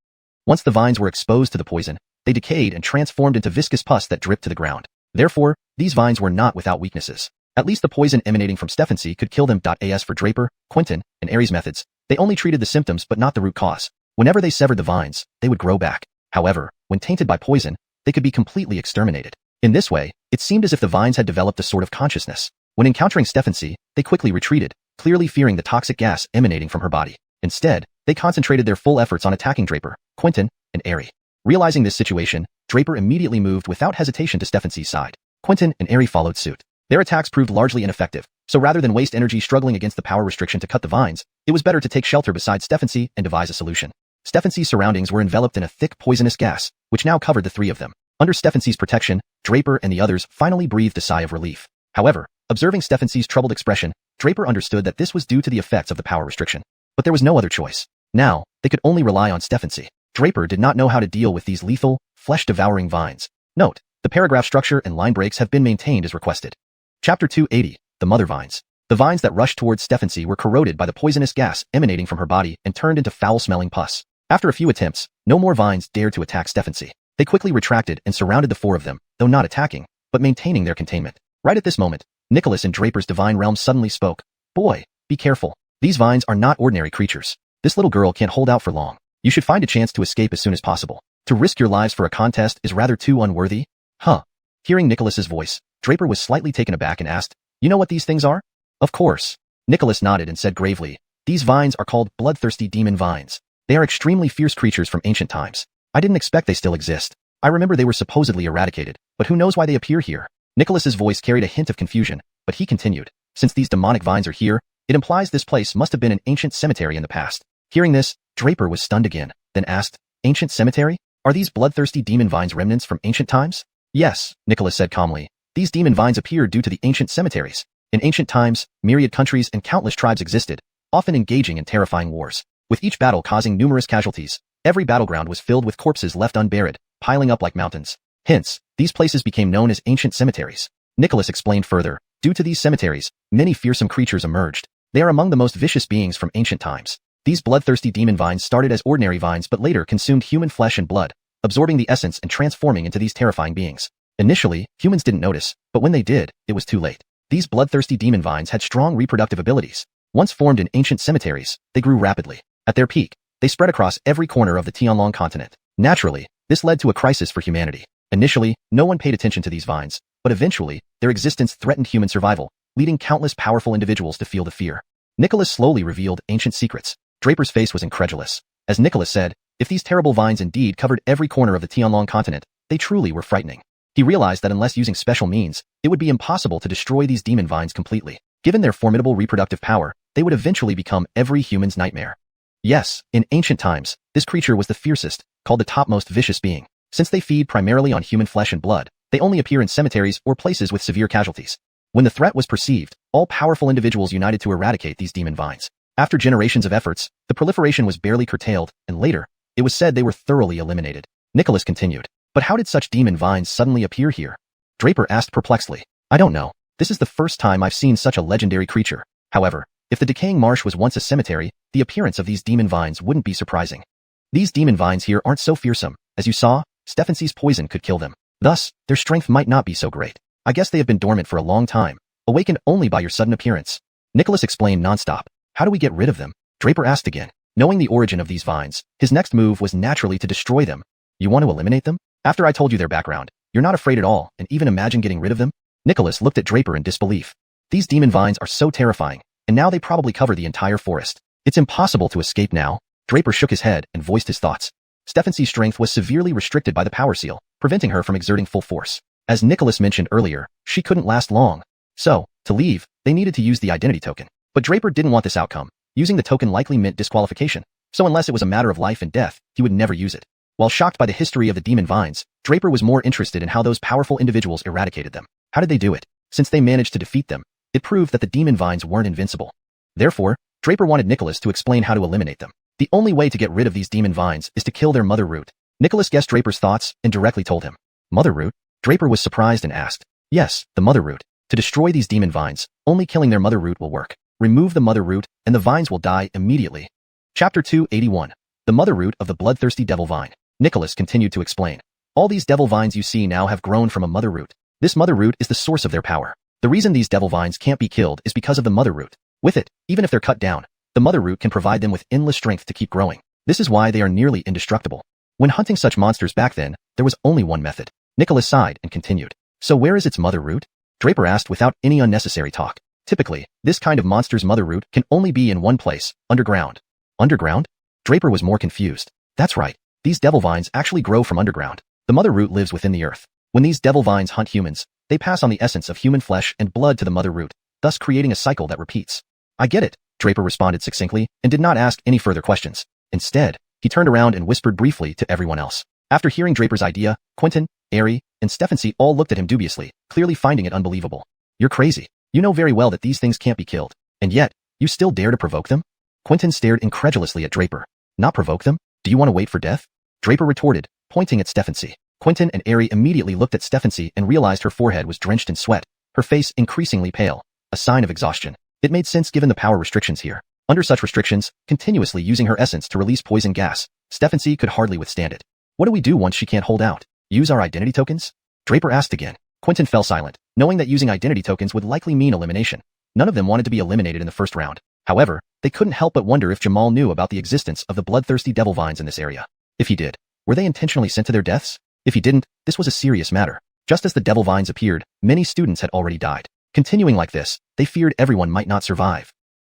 Once the vines were exposed to the poison, they decayed and transformed into viscous pus that dripped to the ground. Therefore, these vines were not without weaknesses. At least the poison emanating from Stephanie could kill them. As for Draper, Quentin, and Heir's methods, they only treated the symptoms but not the root cause. Whenever they severed the vines, they would grow back. However, when tainted by poison, they could be completely exterminated. In this way, it seemed as if the vines had developed a sort of consciousness. When encountering Stephanie, they quickly retreated, clearly fearing the toxic gas emanating from her body. Instead, they concentrated their full efforts on attacking Draper, Quentin, and Heir. Realizing this situation, Draper immediately moved without hesitation to Stephanie's side. Quentin and Heir followed suit. Their attacks proved largely ineffective, so rather than waste energy struggling against the power restriction to cut the vines, it was better to take shelter beside Stephanie and devise a solution. Stephanie's surroundings were enveloped in a thick poisonous gas, which now covered the three of them. Under Stephanie's protection, Draper and the others finally breathed a sigh of relief. However, observing Stephanie's troubled expression, Draper understood that this was due to the effects of the power restriction. But there was no other choice. Now, they could only rely on Stephanie. Draper did not know how to deal with these lethal, flesh-devouring vines. Note, the paragraph structure and line breaks have been maintained as requested. Chapter 280, The Mother Vines. The vines that rushed towards Stephanie were corroded by the poisonous gas emanating from her body and turned into foul-smelling pus. After a few attempts, no more vines dared to attack Stephanie. They quickly retracted and surrounded the four of them, though not attacking, but maintaining their containment. Right at this moment, Nicholas in Draper's divine realm suddenly spoke. Boy, be careful. These vines are not ordinary creatures. This little girl can't hold out for long. You should find a chance to escape as soon as possible. To risk your lives for a contest is rather too unworthy. Huh. Hearing Nicholas's voice, Draper was slightly taken aback and asked, You know what these things are? Of course. Nicholas nodded and said gravely, These vines are called bloodthirsty demon vines. They are extremely fierce creatures from ancient times. I didn't expect they still exist. I remember they were supposedly eradicated, but who knows why they appear here? Nicholas's voice carried a hint of confusion, but he continued, Since these demonic vines are here, it implies this place must have been an ancient cemetery in the past. Hearing this, Draper was stunned again, then asked, Ancient cemetery? Are these bloodthirsty demon vines remnants from ancient times? Yes, Nicholas said calmly. These demon vines appeared due to the ancient cemeteries. In ancient times, myriad countries and countless tribes existed, often engaging in terrifying wars, with each battle causing numerous casualties. Every battleground was filled with corpses left unburied, piling up like mountains. Hence, these places became known as ancient cemeteries. Nicholas explained further, due to these cemeteries, many fearsome creatures emerged. They are among the most vicious beings from ancient times. These bloodthirsty demon vines started as ordinary vines but later consumed human flesh and blood, absorbing the essence and transforming into these terrifying beings. Initially, humans didn't notice, but when they did, it was too late. These bloodthirsty demon vines had strong reproductive abilities. Once formed in ancient cemeteries, they grew rapidly. At their peak, they spread across every corner of the Tianlong continent. Naturally, this led to a crisis for humanity. Initially, no one paid attention to these vines, but eventually, their existence threatened human survival, leading countless powerful individuals to feel the fear. Nicholas slowly revealed ancient secrets. Draper's face was incredulous. As Nicholas said, if these terrible vines indeed covered every corner of the Tianlong continent, they truly were frightening. He realized that unless using special means, it would be impossible to destroy these demon vines completely. Given their formidable reproductive power, they would eventually become every human's nightmare. Yes, in ancient times, this creature was the fiercest, called the topmost vicious being. Since they feed primarily on human flesh and blood, they only appear in cemeteries or places with severe casualties. When the threat was perceived, all powerful individuals united to eradicate these demon vines. After generations of efforts, the proliferation was barely curtailed, and later, it was said they were thoroughly eliminated. Nicholas continued. But how did such demon vines suddenly appear here? Draper asked perplexedly. I don't know. This is the first time I've seen such a legendary creature. However, if the decaying marsh was once a cemetery, the appearance of these demon vines wouldn't be surprising. These demon vines here aren't so fearsome. As you saw, Stephency's poison could kill them. Thus, their strength might not be so great. I guess they have been dormant for a long time, awakened only by your sudden appearance. Nicholas explained nonstop. How do we get rid of them? Draper asked again. Knowing the origin of these vines, his next move was naturally to destroy them. You want to eliminate them? After I told you their background, you're not afraid at all, and even imagine getting rid of them? Nicholas looked at Draper in disbelief. These demon vines are so terrifying, and now they probably cover the entire forest. It's impossible to escape now. Draper shook his head and voiced his thoughts. Stephency's strength was severely restricted by the power seal, preventing her from exerting full force. As Nicholas mentioned earlier, she couldn't last long. So, to leave, they needed to use the identity token. But Draper didn't want this outcome. Using the token likely meant disqualification, so unless it was a matter of life and death, he would never use it. While shocked by the history of the demon vines, Draper was more interested in how those powerful individuals eradicated them. How did they do it? Since they managed to defeat them, it proved that the demon vines weren't invincible. Therefore, Draper wanted Nicholas to explain how to eliminate them. The only way to get rid of these demon vines is to kill their mother root. Nicholas guessed Draper's thoughts and directly told him. Mother root? Draper was surprised and asked. Yes, the mother root. To destroy these demon vines, only killing their mother root will work. Remove the mother root, and the vines will die immediately. Chapter 281. The mother root of the bloodthirsty devil vine. Nicholas continued to explain. All these devil vines you see now have grown from a mother root. This mother root is the source of their power. The reason these devil vines can't be killed is because of the mother root. With it, even if they're cut down, the mother root can provide them with endless strength to keep growing. This is why they are nearly indestructible. When hunting such monsters back then, there was only one method. Nicholas sighed and continued. So where is its mother root? Draper asked without any unnecessary talk. Typically, this kind of monster's mother root can only be in one place, underground. Underground? Draper was more confused. That's right. These devil vines actually grow from underground. The mother root lives within the earth. When these devil vines hunt humans, they pass on the essence of human flesh and blood to the mother root, thus creating a cycle that repeats. I get it, Draper responded succinctly and did not ask any further questions. Instead, he turned around and whispered briefly to everyone else. After hearing Draper's idea, Quentin, Heir, and Stephency all looked at him dubiously, clearly finding it unbelievable. You're crazy. You know very well that these things can't be killed. And yet, you still dare to provoke them? Quentin stared incredulously at Draper. Not provoke them? Do you want to wait for death? Draper retorted, pointing at Stephency. Quentin and Heir immediately looked at Stephency and realized her forehead was drenched in sweat, her face increasingly pale, a sign of exhaustion. It made sense given the power restrictions here. Under such restrictions, continuously using her essence to release poison gas, Stephency could hardly withstand it. What do we do once she can't hold out? Use our identity tokens? Draper asked again. Quentin fell silent, knowing that using identity tokens would likely mean elimination. None of them wanted to be eliminated in the first round. However, they couldn't help but wonder if Jamal knew about the existence of the bloodthirsty devil vines in this area. If he did, were they intentionally sent to their deaths? If he didn't, this was a serious matter. Just as the devil vines appeared, many students had already died. Continuing like this, they feared everyone might not survive.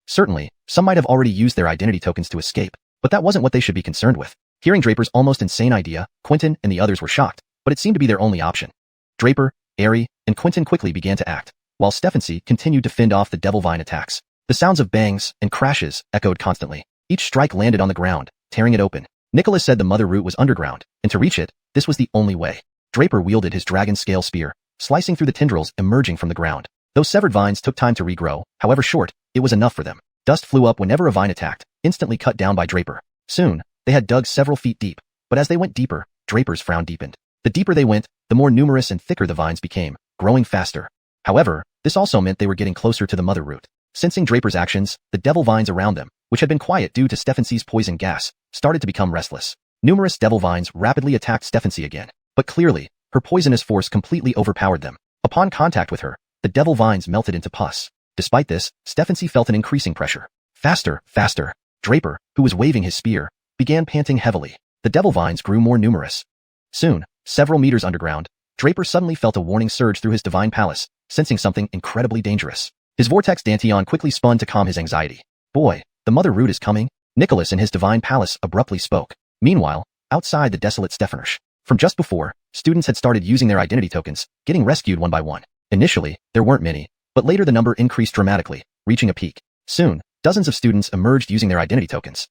Certainly, some might have already used their identity tokens to escape, but that wasn't what they should be concerned with. Hearing Draper's almost insane idea, Quentin and the others were shocked, but it seemed to be their only option. Draper, Heir, and Quentin quickly began to act, while Stephency continued to fend off the devil vine attacks. The sounds of bangs and crashes echoed constantly. Each strike landed on the ground, tearing it open. Nicholas said the mother root was underground, and to reach it, this was the only way. Draper wielded his dragon scale spear, slicing through the tendrils emerging from the ground. Those severed vines took time to regrow, however short, it was enough for them. Dust flew up whenever a vine attacked, instantly cut down by Draper. Soon, they had dug several feet deep, but as they went deeper, Draper's frown deepened. The deeper they went, the more numerous and thicker the vines became, growing faster. However, this also meant they were getting closer to the mother root. Sensing Draper's actions, the devil vines around them, which had been quiet due to Stephency's poison gas, started to become restless. Numerous devil vines rapidly attacked Stephency again, but clearly, her poisonous force completely overpowered them. Upon contact with her, the devil vines melted into pus. Despite this, Stephency felt an increasing pressure. Faster, faster. Draper, who was waving his spear, began panting heavily. The devil vines grew more numerous. Soon, several meters underground, Draper suddenly felt a warning surge through his divine palace, sensing something incredibly dangerous. His vortex Danteon quickly spun to calm his anxiety. Boy, the mother root is coming. Nicholas in his divine palace abruptly spoke. Meanwhile, outside the desolate Stephanus, from just before, students had started using their identity tokens, getting rescued one by one. Initially, there weren't many, but later the number increased dramatically, reaching a peak. Soon, dozens of students emerged using their identity tokens.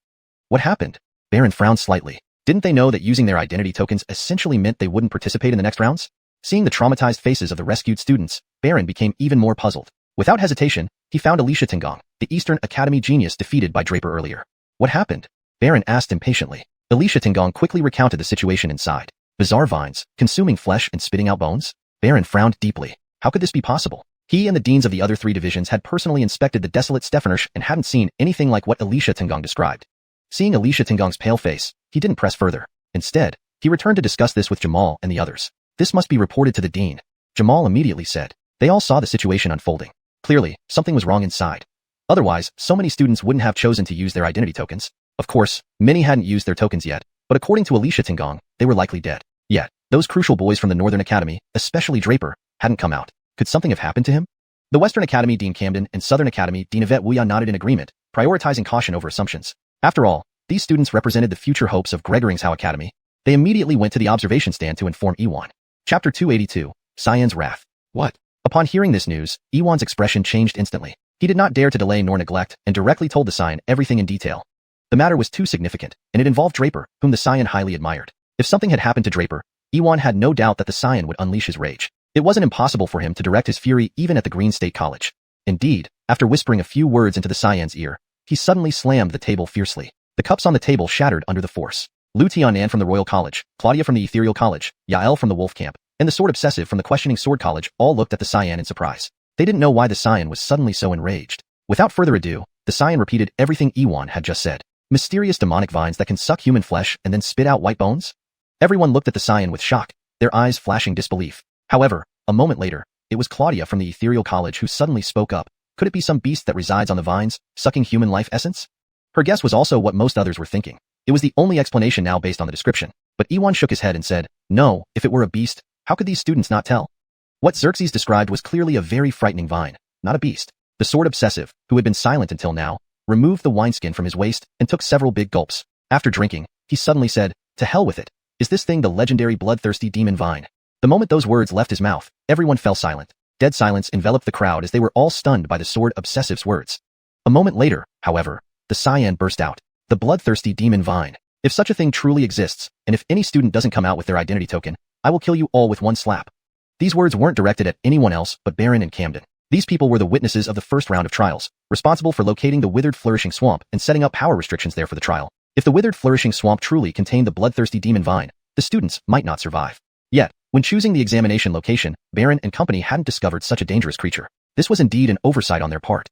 What happened? Baron frowned slightly. Didn't they know that using their identity tokens essentially meant they wouldn't participate in the next rounds? Seeing the traumatized faces of the rescued students, Baron became even more puzzled. Without hesitation, He found xiuxian, the Eastern Academy genius defeated by Draper earlier. What happened? Baron asked impatiently. xiuxian quickly recounted the situation inside. Bizarre vines, consuming flesh and spitting out bones? Baron frowned deeply. How could this be possible? He and the deans of the other 3 divisions had personally inspected the desolate Stefanursh and hadn't seen anything like what xiuxian described. Seeing xiuxian's pale face, he didn't press further. Instead, he returned to discuss this with Jamal and the others. This must be reported to the dean. Jamal immediately said. They all saw the situation unfolding. Clearly, something was wrong inside. Otherwise, so many students wouldn't have chosen to use their identity tokens. Of course, many hadn't used their tokens yet, but according to xiuxian, they were likely dead. Yet, those crucial boys from the Northern Academy, especially Draper, hadn't come out. Could something have happened to him? The Western Academy Dean Camden and Southern Academy Dean Ep2of2 nodded in agreement, prioritizing caution over assumptions. After all, these students represented the future hopes of Gregoring's Academy. They immediately went to the observation stand to inform Ewan. Chapter 282, Xian's Wrath. What? Upon hearing this news, Ewan's expression changed instantly. He did not dare to delay nor neglect and directly told the Xian everything in detail. The matter was too significant, and it involved Draper, whom the Xian highly admired. If something had happened to Draper, Ewan had no doubt that the Xian would unleash his rage. It wasn't impossible for him to direct his fury even at the Green State College. Indeed, after whispering a few words into the Xian's ear, he suddenly slammed the table fiercely. The cups on the table shattered under the force. Lu Tianan from the Royal College, Claudia from the Ethereal College, Yael from the Wolf Camp, and the Sword Obsessive from the Questioning Sword College all looked at the Xian in surprise. They didn't know why the Xian was suddenly so enraged. Without further ado, the Xian repeated everything Ewan had just said. Mysterious demonic vines that can suck human flesh and then spit out white bones? Everyone looked at the Xian with shock, their eyes flashing disbelief. However, a moment later, it was Claudia from the Ethereal College who suddenly spoke up. Could it be some beast that resides on the vines, sucking human life essence? Her guess was also what most others were thinking. It was the only explanation now based on the description. But Ewan shook his head and said, no, if it were a beast, how could these students not tell? What Xerxes described was clearly a very frightening vine, not a beast. The Sword Obsessive, who had been silent until now, removed the wineskin from his waist and took several big gulps. After drinking, he suddenly said, to hell with it. Is this thing the legendary bloodthirsty demon vine? The moment those words left his mouth, everyone fell silent. Dead silence enveloped the crowd as they were all stunned by the Sword Obsessive's words. A moment later, however, the Xian burst out. The bloodthirsty demon vine. If such a thing truly exists, and if any student doesn't come out with their identity token, I will kill you all with one slap. These words weren't directed at anyone else but Baron and Camden. These people were the witnesses of the first round of trials, responsible for locating the withered flourishing swamp and setting up power restrictions there for the trial. If the withered flourishing swamp truly contained the bloodthirsty demon vine, the students might not survive. Yet, when choosing the examination location, Baron and company hadn't discovered such a dangerous creature. This was indeed an oversight on their part.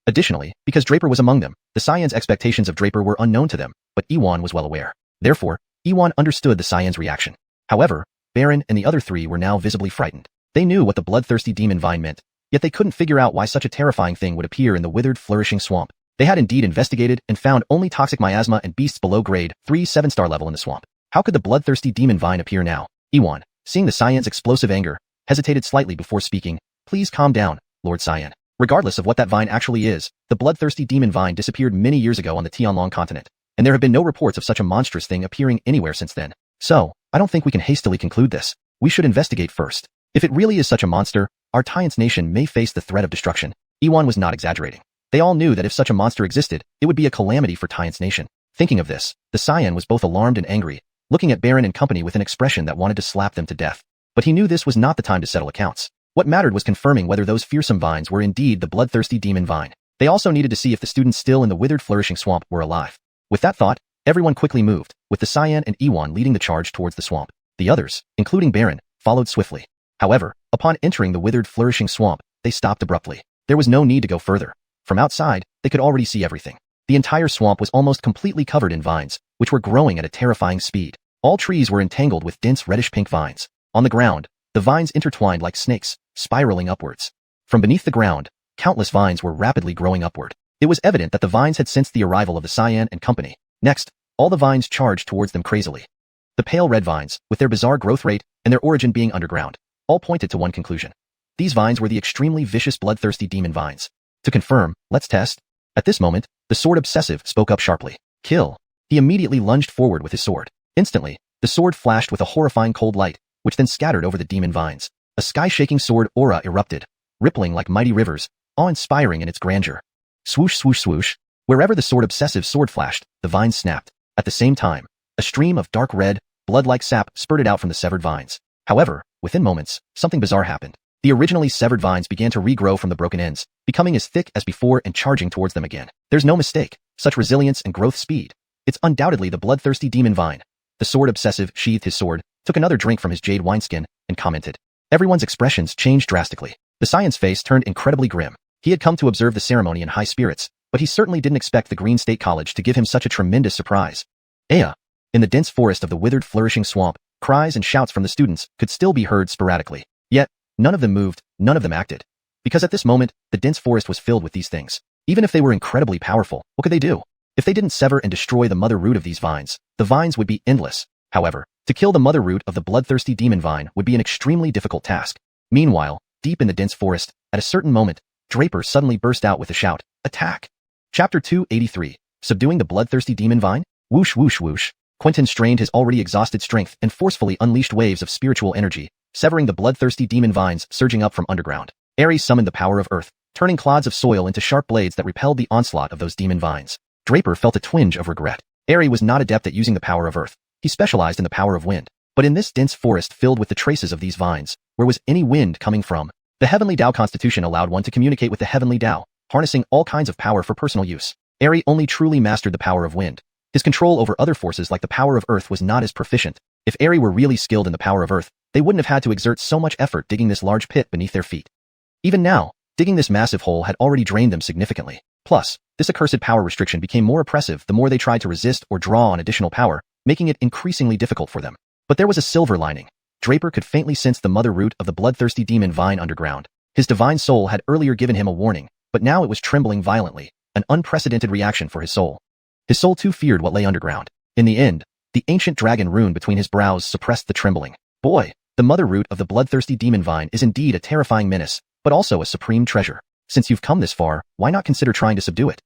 Additionally, because Draper was among them, the Xian's expectations of Draper were unknown to them, but Ewan was well aware. Therefore, Ewan understood the Xian's reaction. However, Baron and the other 3 were now visibly frightened. They knew what the bloodthirsty demon vine meant, yet they couldn't figure out why such a terrifying thing would appear in the withered flourishing swamp. They had indeed investigated and found only toxic miasma and beasts below grade 3 7-star level in the swamp. How could the bloodthirsty demon vine appear now? Ewan, seeing the Xian's explosive anger, hesitated slightly before speaking. Please calm down, Lord Xian. Regardless of what that vine actually is, the bloodthirsty demon vine disappeared many years ago on the Tianlong continent, and there have been no reports of such a monstrous thing appearing anywhere since then. So, I don't think we can hastily conclude this. We should investigate first. If it really is such a monster, our Tian's nation may face the threat of destruction. Ewan was not exaggerating. They all knew that if such a monster existed, it would be a calamity for Tian's nation. Thinking of this, the Xian was both alarmed and angry, looking at Baron and company with an expression that wanted to slap them to death. But he knew this was not the time to settle accounts. What mattered was confirming whether those fearsome vines were indeed the bloodthirsty demon vine. They also needed to see if the students still in the withered flourishing swamp were alive. With that thought, everyone quickly moved, with the Xian and Ewan leading the charge towards the swamp. The others, including Baron, followed swiftly. However, upon entering the withered flourishing swamp, they stopped abruptly. There was no need to go further. From outside, they could already see everything. The entire swamp was almost completely covered in vines, which were growing at a terrifying speed. All trees were entangled with dense reddish-pink vines. On the ground, the vines intertwined like snakes, spiraling upwards. From beneath the ground, countless vines were rapidly growing upward. It was evident that the vines had sensed the arrival of the Xian and company. Next, all the vines charged towards them crazily. The pale red vines, with their bizarre growth rate and their origin being underground, all pointed to one conclusion. These vines were the extremely vicious bloodthirsty demon vines. To confirm, let's test. At this moment, the Sword Obsessive spoke up sharply. Kill. He immediately lunged forward with his sword. Instantly, the sword flashed with a horrifying cold light, which then scattered over the demon vines. A sky-shaking sword aura erupted, rippling like mighty rivers, awe-inspiring in its grandeur. Swoosh, swoosh, swoosh. Wherever the Sword Obsessive sword flashed, the vines snapped. At the same time, a stream of dark red, blood-like sap spurted out from the severed vines. However, within moments, something bizarre happened. The originally severed vines began to regrow from the broken ends, becoming as thick as before and charging towards them again. There's no mistake. Such resilience and growth speed. It's undoubtedly the bloodthirsty demon vine. The sword obsessive sheathed his sword, took another drink from his jade wineskin, and commented. Everyone's expressions changed drastically. The Xian's face turned incredibly grim. He had come to observe the ceremony in high spirits, but he certainly didn't expect the Green State College to give him such a tremendous surprise. Aya! In the dense forest of the withered, flourishing swamp, cries and shouts from the students could still be heard sporadically. Yet, none of them moved, none of them acted. Because at this moment, the dense forest was filled with these things. Even if they were incredibly powerful, what could they do? If they didn't sever and destroy the mother root of these vines, the vines would be endless. However, to kill the mother root of the bloodthirsty demon vine would be an extremely difficult task. Meanwhile, deep in the dense forest, at a certain moment, Draper suddenly burst out with a shout, "Attack!" Chapter 283, Subduing the Bloodthirsty Demon Vine? Whoosh whoosh whoosh. Quentin strained his already exhausted strength and forcefully unleashed waves of spiritual energy, severing the bloodthirsty demon vines surging up from underground. Ares summoned the power of earth, turning clods of soil into sharp blades that repelled the onslaught of those demon vines. Draper felt a twinge of regret. Ares was not adept at using the power of earth. He specialized in the power of wind. But in this dense forest filled with the traces of these vines, where was any wind coming from? The Heavenly Tao Constitution allowed one to communicate with the Heavenly Tao, harnessing all kinds of power for personal use. Ares only truly mastered the power of wind. His control over other forces like the power of earth was not as proficient. If Ares were really skilled in the power of earth, they wouldn't have had to exert so much effort digging this large pit beneath their feet. Even now, digging this massive hole had already drained them significantly. Plus, this accursed power restriction became more oppressive the more they tried to resist or draw on additional power, making it increasingly difficult for them. But there was a silver lining. Draper could faintly sense the mother root of the bloodthirsty demon vine underground. His divine soul had earlier given him a warning, but now it was trembling violently, an unprecedented reaction for his soul. His soul too feared what lay underground. In the end, the ancient dragon rune between his brows suppressed the trembling. Boy, the mother root of the bloodthirsty demon vine is indeed a terrifying menace, but also a supreme treasure. Since you've come this far, why not consider trying to subdue it?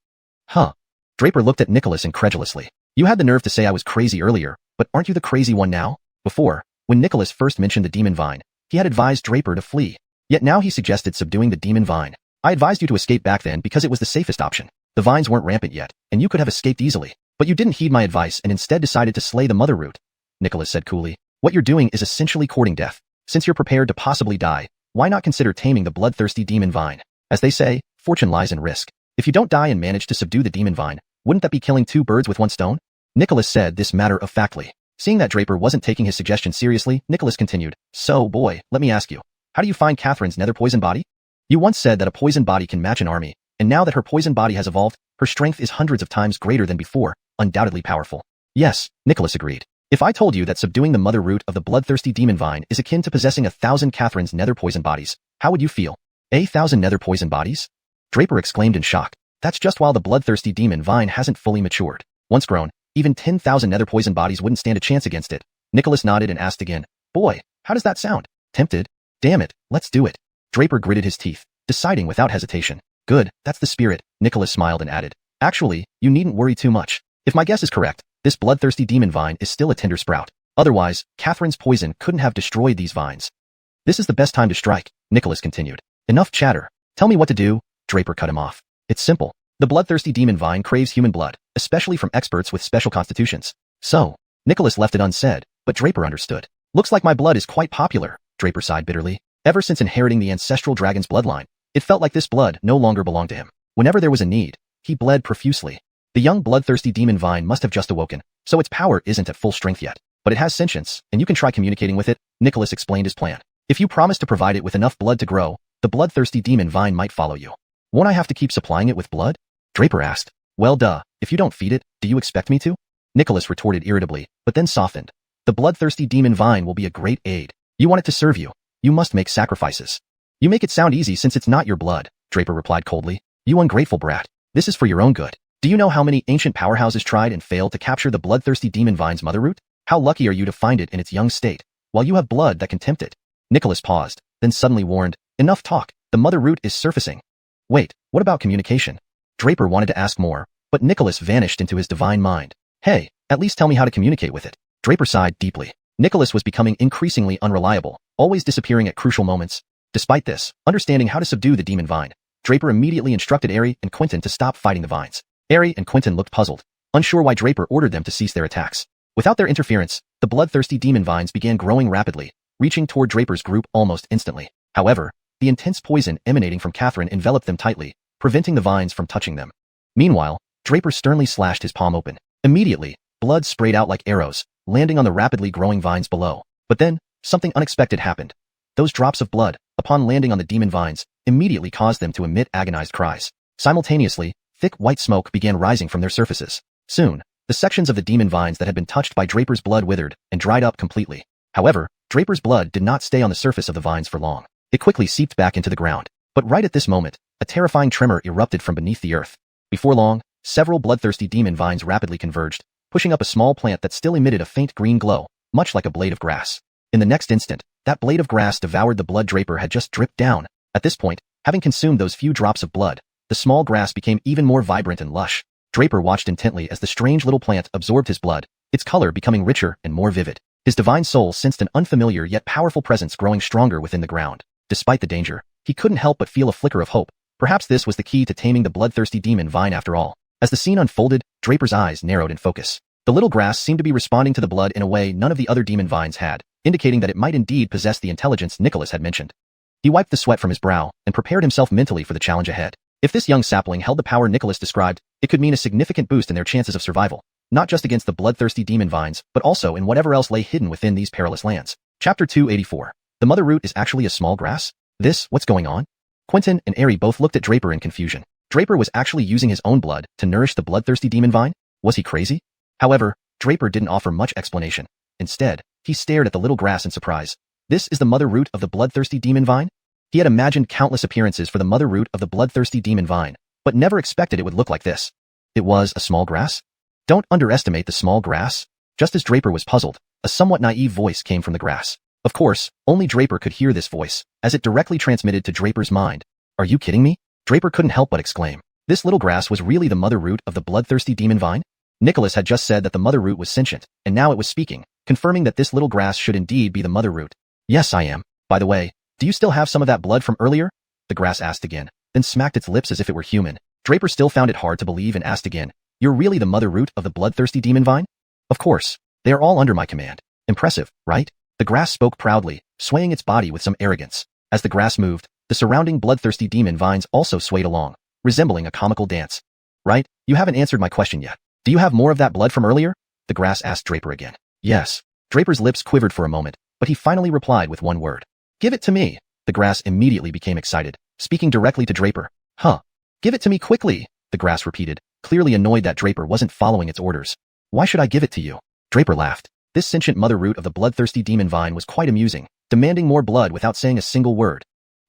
Huh? Draper looked at Nicholas incredulously. You had the nerve to say I was crazy earlier, but aren't you the crazy one now? Before, when Nicholas first mentioned the demon vine, he had advised Draper to flee. Yet now he suggested subduing the demon vine. I advised you to escape back then because it was the safest option. The vines weren't rampant yet, and you could have escaped easily. But you didn't heed my advice and instead decided to slay the mother root. Nicholas said coolly. What you're doing is essentially courting death. Since you're prepared to possibly die, why not consider taming the bloodthirsty demon vine? As they say, fortune lies in risk. If you don't die and manage to subdue the demon vine, wouldn't that be killing two birds with one stone? Nicholas said this matter-of-factly. Seeing that Draper wasn't taking his suggestion seriously, Nicholas continued. So, boy, let me ask you. How do you find Catherine's nether poison body? You once said that a poison body can match an army, and now that her poison body has evolved, her strength is hundreds of times greater than before, undoubtedly powerful. Yes, Nicholas agreed. If I told you that subduing the mother root of the bloodthirsty demon vine is akin to possessing 1,000 Catherine's nether poison bodies, how would you feel? 1,000 nether poison bodies? Draper exclaimed in shock. That's just while the bloodthirsty demon vine hasn't fully matured. Once grown, even 10,000 nether poison bodies wouldn't stand a chance against it. Nicholas nodded and asked again. Boy, how does that sound? Tempted? Damn it, let's do it. Draper gritted his teeth, deciding without hesitation. Good, that's the spirit, Nicholas smiled and added. Actually, you needn't worry too much. If my guess is correct, this bloodthirsty demon vine is still a tender sprout. Otherwise, Catherine's poison couldn't have destroyed these vines. This is the best time to strike, Nicholas continued. Enough chatter. Tell me what to do, Draper cut him off. It's simple. The bloodthirsty demon vine craves human blood, especially from experts with special constitutions. So, Nicholas left it unsaid, but Draper understood. Looks like my blood is quite popular, Draper sighed bitterly. Ever since inheriting the ancestral dragon's bloodline, it felt like this blood no longer belonged to him. Whenever there was a need, he bled profusely. The young bloodthirsty demon vine must have just awoken, so its power isn't at full strength yet. But it has sentience, and you can try communicating with it, Nicholas explained his plan. If you promise to provide it with enough blood to grow, the bloodthirsty demon vine might follow you. Won't I have to keep supplying it with blood? Draper asked. Well duh, if you don't feed it, do you expect me to? Nicholas retorted irritably, but then softened. The bloodthirsty demon vine will be a great aid. You want it to serve you. You must make sacrifices. You make it sound easy since it's not your blood, Draper replied coldly. You ungrateful brat. This is for your own good. Do you know how many ancient powerhouses tried and failed to capture the bloodthirsty demon vine's mother root? How lucky are you to find it in its young state, while you have blood that can tempt it? Nicholas paused, then suddenly warned, enough talk, the mother root is surfacing. Wait, what about communication? Draper wanted to ask more, but Nicholas vanished into his divine mind. Hey, at least tell me how to communicate with it. Draper sighed deeply. Nicholas was becoming increasingly unreliable, always disappearing at crucial moments. Despite this, understanding how to subdue the demon vine, Draper immediately instructed Aerie and Quentin to stop fighting the vines. Aerie and Quentin looked puzzled, unsure why Draper ordered them to cease their attacks. Without their interference, the bloodthirsty demon vines began growing rapidly, reaching toward Draper's group almost instantly. However, The intense poison emanating from Catherine enveloped them tightly, preventing the vines from touching them. Meanwhile, Draper sternly slashed his palm open. Immediately, blood sprayed out like arrows, landing on the rapidly growing vines below. But then, something unexpected happened. Those drops of blood, upon landing on the demon vines, immediately caused them to emit agonized cries. Simultaneously, thick white smoke began rising from their surfaces. Soon, the sections of the demon vines that had been touched by Draper's blood withered and dried up completely. However, Draper's blood did not stay on the surface of the vines for long. It quickly seeped back into the ground. But right at this moment, a terrifying tremor erupted from beneath the earth. Before long, several bloodthirsty demon vines rapidly converged, pushing up a small plant that still emitted a faint green glow, much like a blade of grass. In the next instant, that blade of grass devoured the blood Draper had just dripped down. At this point, having consumed those few drops of blood, the small grass became even more vibrant and lush. Draper watched intently as the strange little plant absorbed his blood, its color becoming richer and more vivid. His divine soul sensed an unfamiliar yet powerful presence growing stronger within the ground. Despite the danger, he couldn't help but feel a flicker of hope. Perhaps this was the key to taming the bloodthirsty demon vine after all. As the scene unfolded, Draper's eyes narrowed in focus. The little grass seemed to be responding to the blood in a way none of the other demon vines had, indicating that it might indeed possess the intelligence Nicholas had mentioned. He wiped the sweat from his brow and prepared himself mentally for the challenge ahead. If this young sapling held the power Nicholas described, it could mean a significant boost in their chances of survival, not just against the bloodthirsty demon vines, but also in whatever else lay hidden within these perilous lands. Chapter 284. The mother root is actually a small grass? What's going on? Quentin and Aerie both looked at Draper in confusion. Draper was actually using his own blood to nourish the bloodthirsty demon vine? Was he crazy? However, Draper didn't offer much explanation. Instead, he stared at the little grass in surprise. This is the mother root of the bloodthirsty demon vine? He had imagined countless appearances for the mother root of the bloodthirsty demon vine, but never expected it would look like this. It was a small grass? Don't underestimate the small grass. Just as Draper was puzzled, a somewhat naive voice came from the grass. Of course, only Draper could hear this voice, as it directly transmitted to Draper's mind. Are you kidding me? Draper couldn't help but exclaim. This little grass was really the mother root of the bloodthirsty demon vine? Nicholas had just said that the mother root was sentient, and now it was speaking, confirming that this little grass should indeed be the mother root. Yes, I am. By the way, do you still have some of that blood from earlier? The grass asked again, then smacked its lips as if it were human. Draper still found it hard to believe and asked again, You're really the mother root of the bloodthirsty demon vine? Of course. They are all under my command. Impressive, right? The grass spoke proudly, swaying its body with some arrogance. As the grass moved, the surrounding bloodthirsty demon vines also swayed along, resembling a comical dance. Right? You haven't answered my question yet. Do you have more of that blood from earlier? The grass asked Draper again. Yes. Draper's lips quivered for a moment, but he finally replied with one word. Give it to me. The grass immediately became excited, speaking directly to Draper. Huh. Give it to me quickly, the grass repeated, clearly annoyed that Draper wasn't following its orders. Why should I give it to you? Draper laughed. This sentient mother root of the bloodthirsty demon vine was quite amusing, demanding more blood without saying a single word.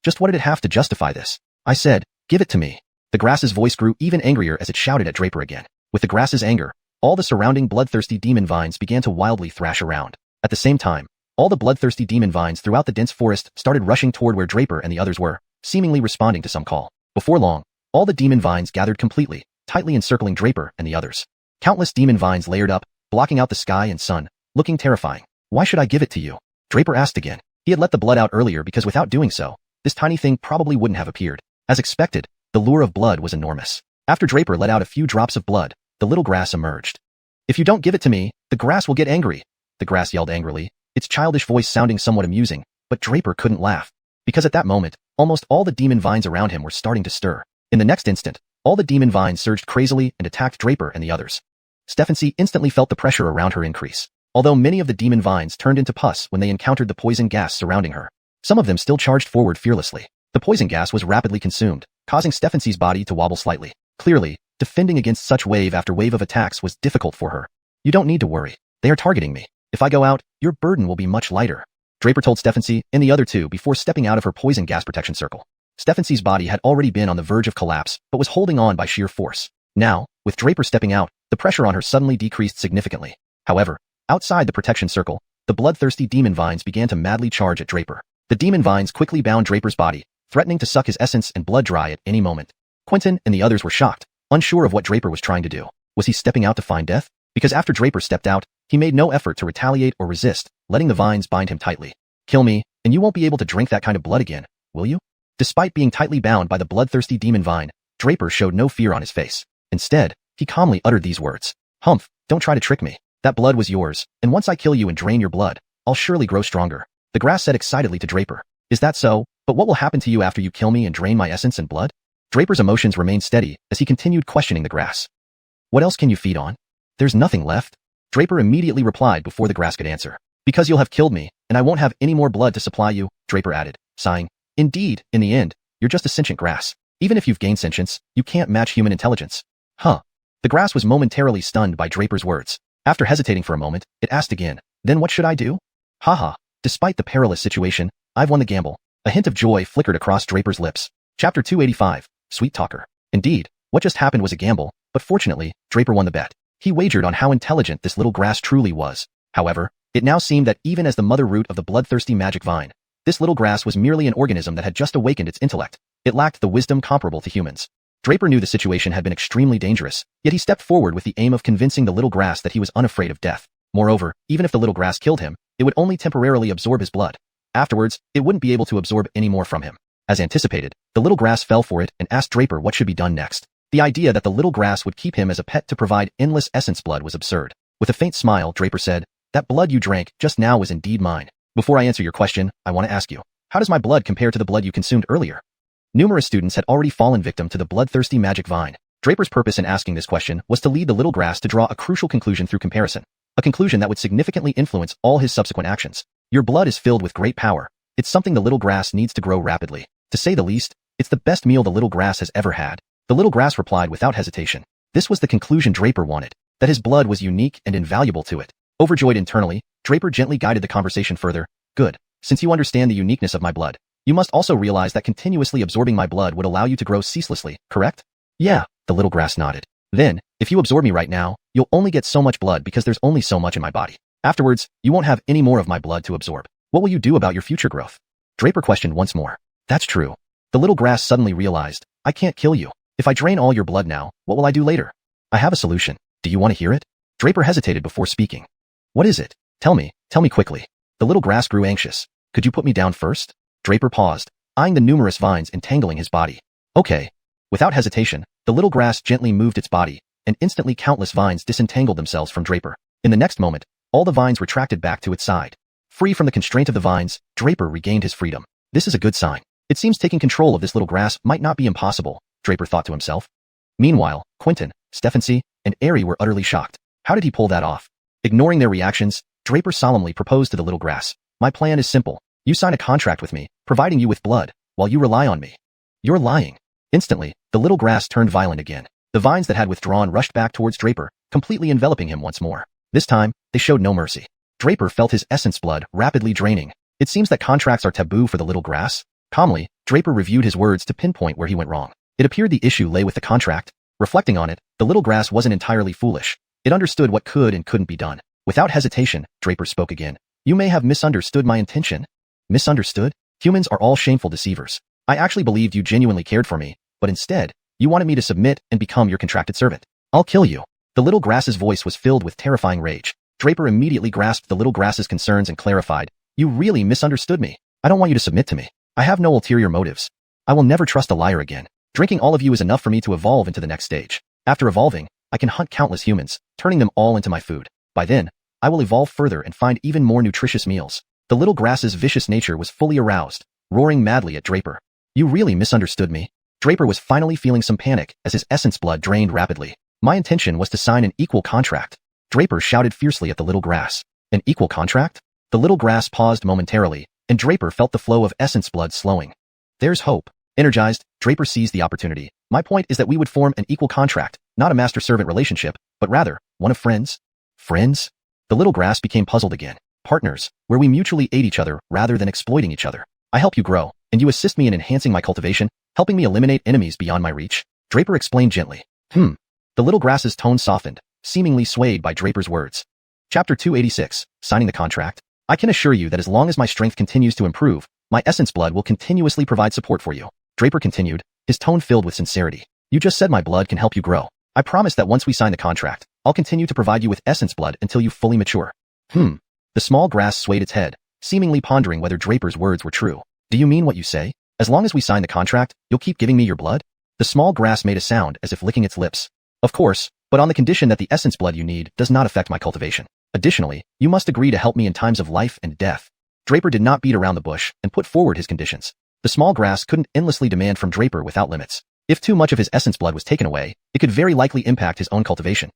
Just what did it have to justify this? I said, give it to me. The grass's voice grew even angrier as it shouted at Draper again. With the grass's anger, all the surrounding bloodthirsty demon vines began to wildly thrash around. At the same time, all the bloodthirsty demon vines throughout the dense forest started rushing toward where Draper and the others were, seemingly responding to some call. Before long, all the demon vines gathered completely, tightly encircling Draper and the others. Countless demon vines layered up, blocking out the sky and sun, looking terrifying. Why should I give it to you? Draper asked again. He had let the blood out earlier because without doing so, this tiny thing probably wouldn't have appeared. As expected, the lure of blood was enormous. After Draper let out a few drops of blood, the little grass emerged. If you don't give it to me, the grass will get angry. The grass yelled angrily, its childish voice sounding somewhat amusing, but Draper couldn't laugh. Because at that moment, almost all the demon vines around him were starting to stir. In the next instant, all the demon vines surged crazily and attacked Draper and the others. Stephanie instantly felt the pressure around her increase. Although many of the demon vines turned into pus when they encountered the poison gas surrounding her, some of them still charged forward fearlessly. The poison gas was rapidly consumed, causing Stephanie's body to wobble slightly. Clearly, defending against such wave after wave of attacks was difficult for her. You don't need to worry. They are targeting me. If I go out, your burden will be much lighter. Draper told Stephanie and the other two before stepping out of her poison gas protection circle. Stephanie's body had already been on the verge of collapse, but was holding on by sheer force. Now, with Draper stepping out, the pressure on her suddenly decreased significantly. However, outside the protection circle, the bloodthirsty demon vines began to madly charge at Draper. The demon vines quickly bound Draper's body, threatening to suck his essence and blood dry at any moment. Quentin and the others were shocked, unsure of what Draper was trying to do. Was he stepping out to find death? Because after Draper stepped out, he made no effort to retaliate or resist, letting the vines bind him tightly. Kill me, and you won't be able to drink that kind of blood again, will you? Despite being tightly bound by the bloodthirsty demon vine, Draper showed no fear on his face. Instead, he calmly uttered these words. Humph, don't try to trick me. That blood was yours, and once I kill you and drain your blood, I'll surely grow stronger. The grass said excitedly to Draper. Is that so? But what will happen to you after you kill me and drain my essence and blood? Draper's emotions remained steady as he continued questioning the grass. What else can you feed on? There's nothing left. Draper immediately replied before the grass could answer. Because you'll have killed me, and I won't have any more blood to supply you, Draper added, sighing. Indeed, in the end, you're just a sentient grass. Even if you've gained sentience, you can't match human intelligence. Huh. The grass was momentarily stunned by Draper's words. After hesitating for a moment, it asked again, then what should I do? Haha, despite the perilous situation, I've won the gamble. A hint of joy flickered across Draper's lips. Chapter 285, Sweet Talker. Indeed, what just happened was a gamble, but fortunately, Draper won the bet. He wagered on how intelligent this little grass truly was. However, it now seemed that even as the mother root of the bloodthirsty magic vine, this little grass was merely an organism that had just awakened its intellect. It lacked the wisdom comparable to humans. Draper knew the situation had been extremely dangerous, yet he stepped forward with the aim of convincing the little grass that he was unafraid of death. Moreover, even if the little grass killed him, it would only temporarily absorb his blood. Afterwards, it wouldn't be able to absorb any more from him. As anticipated, the little grass fell for it and asked Draper what should be done next. The idea that the little grass would keep him as a pet to provide endless essence blood was absurd. With a faint smile, Draper said, that blood you drank just now was indeed mine. Before I answer your question, I want to ask you, how does my blood compare to the blood you consumed earlier? Numerous students had already fallen victim to the bloodthirsty magic vine. Draper's purpose in asking this question was to lead the little grass to draw a crucial conclusion through comparison, a conclusion that would significantly influence all his subsequent actions. Your blood is filled with great power. It's something the little grass needs to grow rapidly. To say the least, it's the best meal the little grass has ever had. The little grass replied without hesitation. This was the conclusion Draper wanted, that his blood was unique and invaluable to it. Overjoyed internally, Draper gently guided the conversation further. Good. Since you understand the uniqueness of my blood, you must also realize that continuously absorbing my blood would allow you to grow ceaselessly, correct? Yeah, the little grass nodded. Then, if you absorb me right now, you'll only get so much blood because there's only so much in my body. Afterwards, you won't have any more of my blood to absorb. What will you do about your future growth? Draper questioned once more. That's true. The little grass suddenly realized, I can't kill you. If I drain all your blood now, what will I do later? I have a solution. Do you want to hear it? Draper hesitated before speaking. What is it? Tell me quickly. The little grass grew anxious. Could you put me down first? Draper paused, eyeing the numerous vines entangling his body. Okay. Without hesitation, the little grass gently moved its body, and instantly countless vines disentangled themselves from Draper. In the next moment, all the vines retracted back to its side. Free from the constraint of the vines, Draper regained his freedom. This is a good sign. It seems taking control of this little grass might not be impossible, Draper thought to himself. Meanwhile, Quentin, Stephanie, and Ari were utterly shocked. How did he pull that off? Ignoring their reactions, Draper solemnly proposed to the little grass. My plan is simple. You sign a contract with me, providing you with blood, while you rely on me. You're lying. Instantly, the little grass turned violent again. The vines that had withdrawn rushed back towards Draper, completely enveloping him once more. This time, they showed no mercy. Draper felt his essence blood rapidly draining. It seems that contracts are taboo for the little grass. Calmly, Draper reviewed his words to pinpoint where he went wrong. It appeared the issue lay with the contract. Reflecting on it, the little grass wasn't entirely foolish. It understood what could and couldn't be done. Without hesitation, Draper spoke again. You may have misunderstood my intention. Misunderstood? Humans are all shameful deceivers. I actually believed you genuinely cared for me, but instead, you wanted me to submit and become your contracted servant. I'll kill you. The little grass's voice was filled with terrifying rage. Draper immediately grasped the little grass's concerns and clarified. You really misunderstood me. I don't want you to submit to me. I have no ulterior motives. I will never trust a liar again. Drinking all of you is enough for me to evolve into the next stage. After evolving, I can hunt countless humans, turning them all into my food. By then, I will evolve further and find even more nutritious meals. The little grass's vicious nature was fully aroused, roaring madly at Draper. You really misunderstood me. Draper was finally feeling some panic as his essence blood drained rapidly. My intention was to sign an equal contract. Draper shouted fiercely at the little grass. An equal contract? The little grass paused momentarily, and Draper felt the flow of essence blood slowing. There's hope. Energized, Draper seized the opportunity. My point is that we would form an equal contract, not a master-servant relationship, but rather, one of friends. Friends? The little grass became puzzled again. Partners, where we mutually aid each other rather than exploiting each other. I help you grow, and you assist me in enhancing my cultivation, helping me eliminate enemies beyond my reach. Draper explained gently. The little grass's tone softened, seemingly swayed by Draper's words. Chapter 286, Signing the Contract. I can assure you that as long as my strength continues to improve, my essence blood will continuously provide support for you. Draper continued, his tone filled with sincerity. You just said my blood can help you grow. I promise that once we sign the contract, I'll continue to provide you with essence blood until you fully mature. The small grass swayed its head, seemingly pondering whether Draper's words were true. Do you mean what you say? As long as we sign the contract, you'll keep giving me your blood? The small grass made a sound as if licking its lips. Of course, but on the condition that the essence blood you need does not affect my cultivation. Additionally, you must agree to help me in times of life and death. Draper did not beat around the bush and put forward his conditions. The small grass couldn't endlessly demand from Draper without limits. If too much of his essence blood was taken away, it could very likely impact his own cultivation.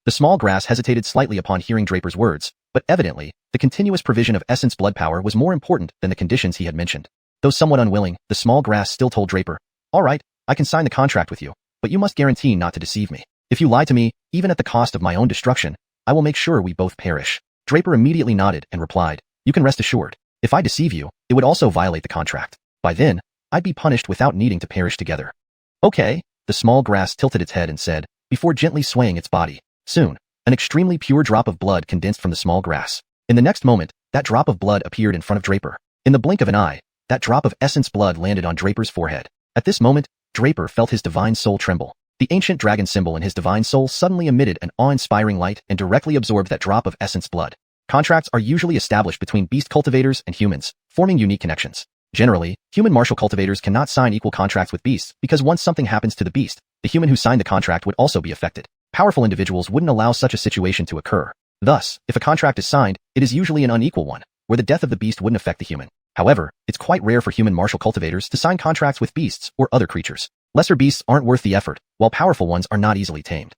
The small grass hesitated slightly upon hearing Draper's words, but evidently, the continuous provision of essence blood power was more important than the conditions he had mentioned. Though somewhat unwilling, the small grass still told Draper, "All right, I can sign the contract with you, but you must guarantee not to deceive me. If you lie to me, even at the cost of my own destruction, I will make sure we both perish." Draper immediately nodded and replied, "You can rest assured. If I deceive you, it would also violate the contract. By then, I'd be punished without needing to perish together." "Okay," the small grass tilted its head and said, before gently swaying its body. Soon, an extremely pure drop of blood condensed from the small grass. In the next moment, that drop of blood appeared in front of Draper. In the blink of an eye, that drop of essence blood landed on Draper's forehead. At this moment, Draper felt his divine soul tremble. The ancient dragon symbol in his divine soul suddenly emitted an awe-inspiring light and directly absorbed that drop of essence blood. Contracts are usually established between beast cultivators and humans, forming unique connections. Generally, human martial cultivators cannot sign equal contracts with beasts because once something happens to the beast, the human who signed the contract would also be affected. Powerful individuals wouldn't allow such a situation to occur. Thus, if a contract is signed, it is usually an unequal one, where the death of the beast wouldn't affect the human. However, it's quite rare for human martial cultivators to sign contracts with beasts or other creatures. Lesser beasts aren't worth the effort, while powerful ones are not easily tamed.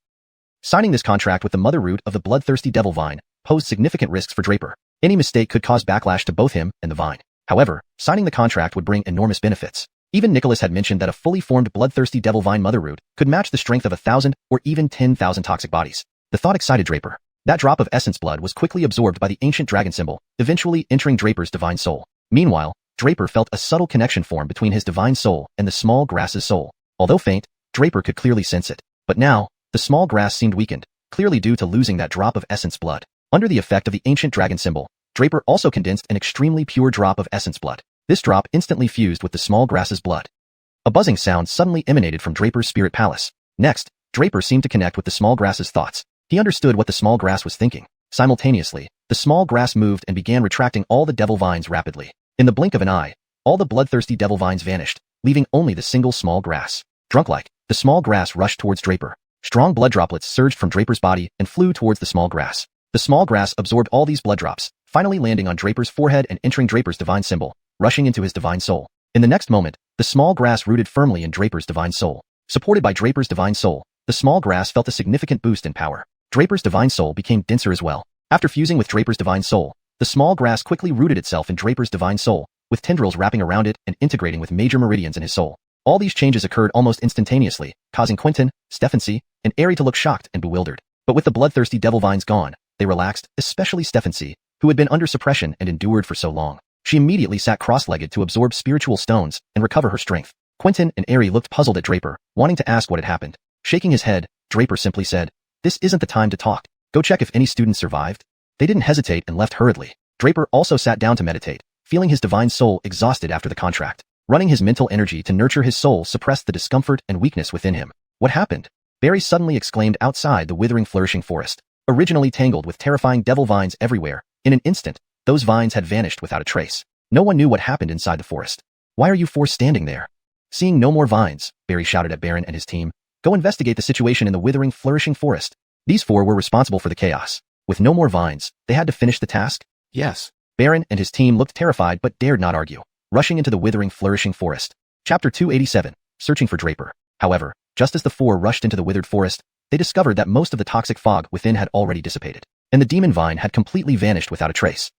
Signing this contract with the mother root of the bloodthirsty devil vine posed significant risks for Draper. Any mistake could cause backlash to both him and the vine. However, signing the contract would bring enormous benefits. Even Nicholas had mentioned that a fully formed bloodthirsty devil vine mother root could match the strength of 1,000 or even 10,000 toxic bodies. The thought excited Draper. That drop of essence blood was quickly absorbed by the ancient dragon symbol, eventually entering Draper's divine soul. Meanwhile, Draper felt a subtle connection form between his divine soul and the small grass's soul. Although faint, Draper could clearly sense it. But now, the small grass seemed weakened, clearly due to losing that drop of essence blood. Under the effect of the ancient dragon symbol, Draper also condensed an extremely pure drop of essence blood. This drop instantly fused with the small grass's blood. A buzzing sound suddenly emanated from Draper's spirit palace. Next, Draper seemed to connect with the small grass's thoughts. He understood what the small grass was thinking. Simultaneously, the small grass moved and began retracting all the devil vines rapidly. In the blink of an eye, all the bloodthirsty devil vines vanished, leaving only the single small grass. Drunk-like, the small grass rushed towards Draper. Strong blood droplets surged from Draper's body and flew towards the small grass. The small grass absorbed all these blood drops, finally landing on Draper's forehead and entering Draper's divine symbol, rushing into his divine soul. In the next moment, the small grass rooted firmly in Draper's divine soul. Supported by Draper's divine soul, the small grass felt a significant boost in power. Draper's divine soul became denser as well. After fusing with Draper's divine soul, the small grass quickly rooted itself in Draper's divine soul, with tendrils wrapping around it and integrating with major meridians in his soul. All these changes occurred almost instantaneously, causing Quentin, Stephanie, and Aerie to look shocked and bewildered. But with the bloodthirsty devil vines gone, they relaxed, especially Stephanie, who had been under suppression and endured for so long. She immediately sat cross-legged to absorb spiritual stones and recover her strength. Quentin and Aerie looked puzzled at Draper, wanting to ask what had happened. Shaking his head, Draper simply said, "This isn't the time to talk. Go check if any students survived." They didn't hesitate and left hurriedly. Draper also sat down to meditate, feeling his divine soul exhausted after the contract. Running his mental energy to nurture his soul suppressed the discomfort and weakness within him. What happened? Barry suddenly exclaimed outside the withering flourishing forest. Originally tangled with terrifying devil vines everywhere, in an instant, those vines had vanished without a trace. No one knew what happened inside the forest. "Why are you four standing there?" Seeing no more vines, Barry shouted at Baron and his team, "Go investigate the situation in the withering flourishing forest." These four were responsible for the chaos. With no more vines, they had to finish the task? Yes. Baron and his team looked terrified but dared not argue, rushing into the withering flourishing forest. Chapter 287, Searching for Draper. However, just as the four rushed into the withered forest, they discovered that most of the toxic fog within had already dissipated, and the demon vine had completely vanished without a trace.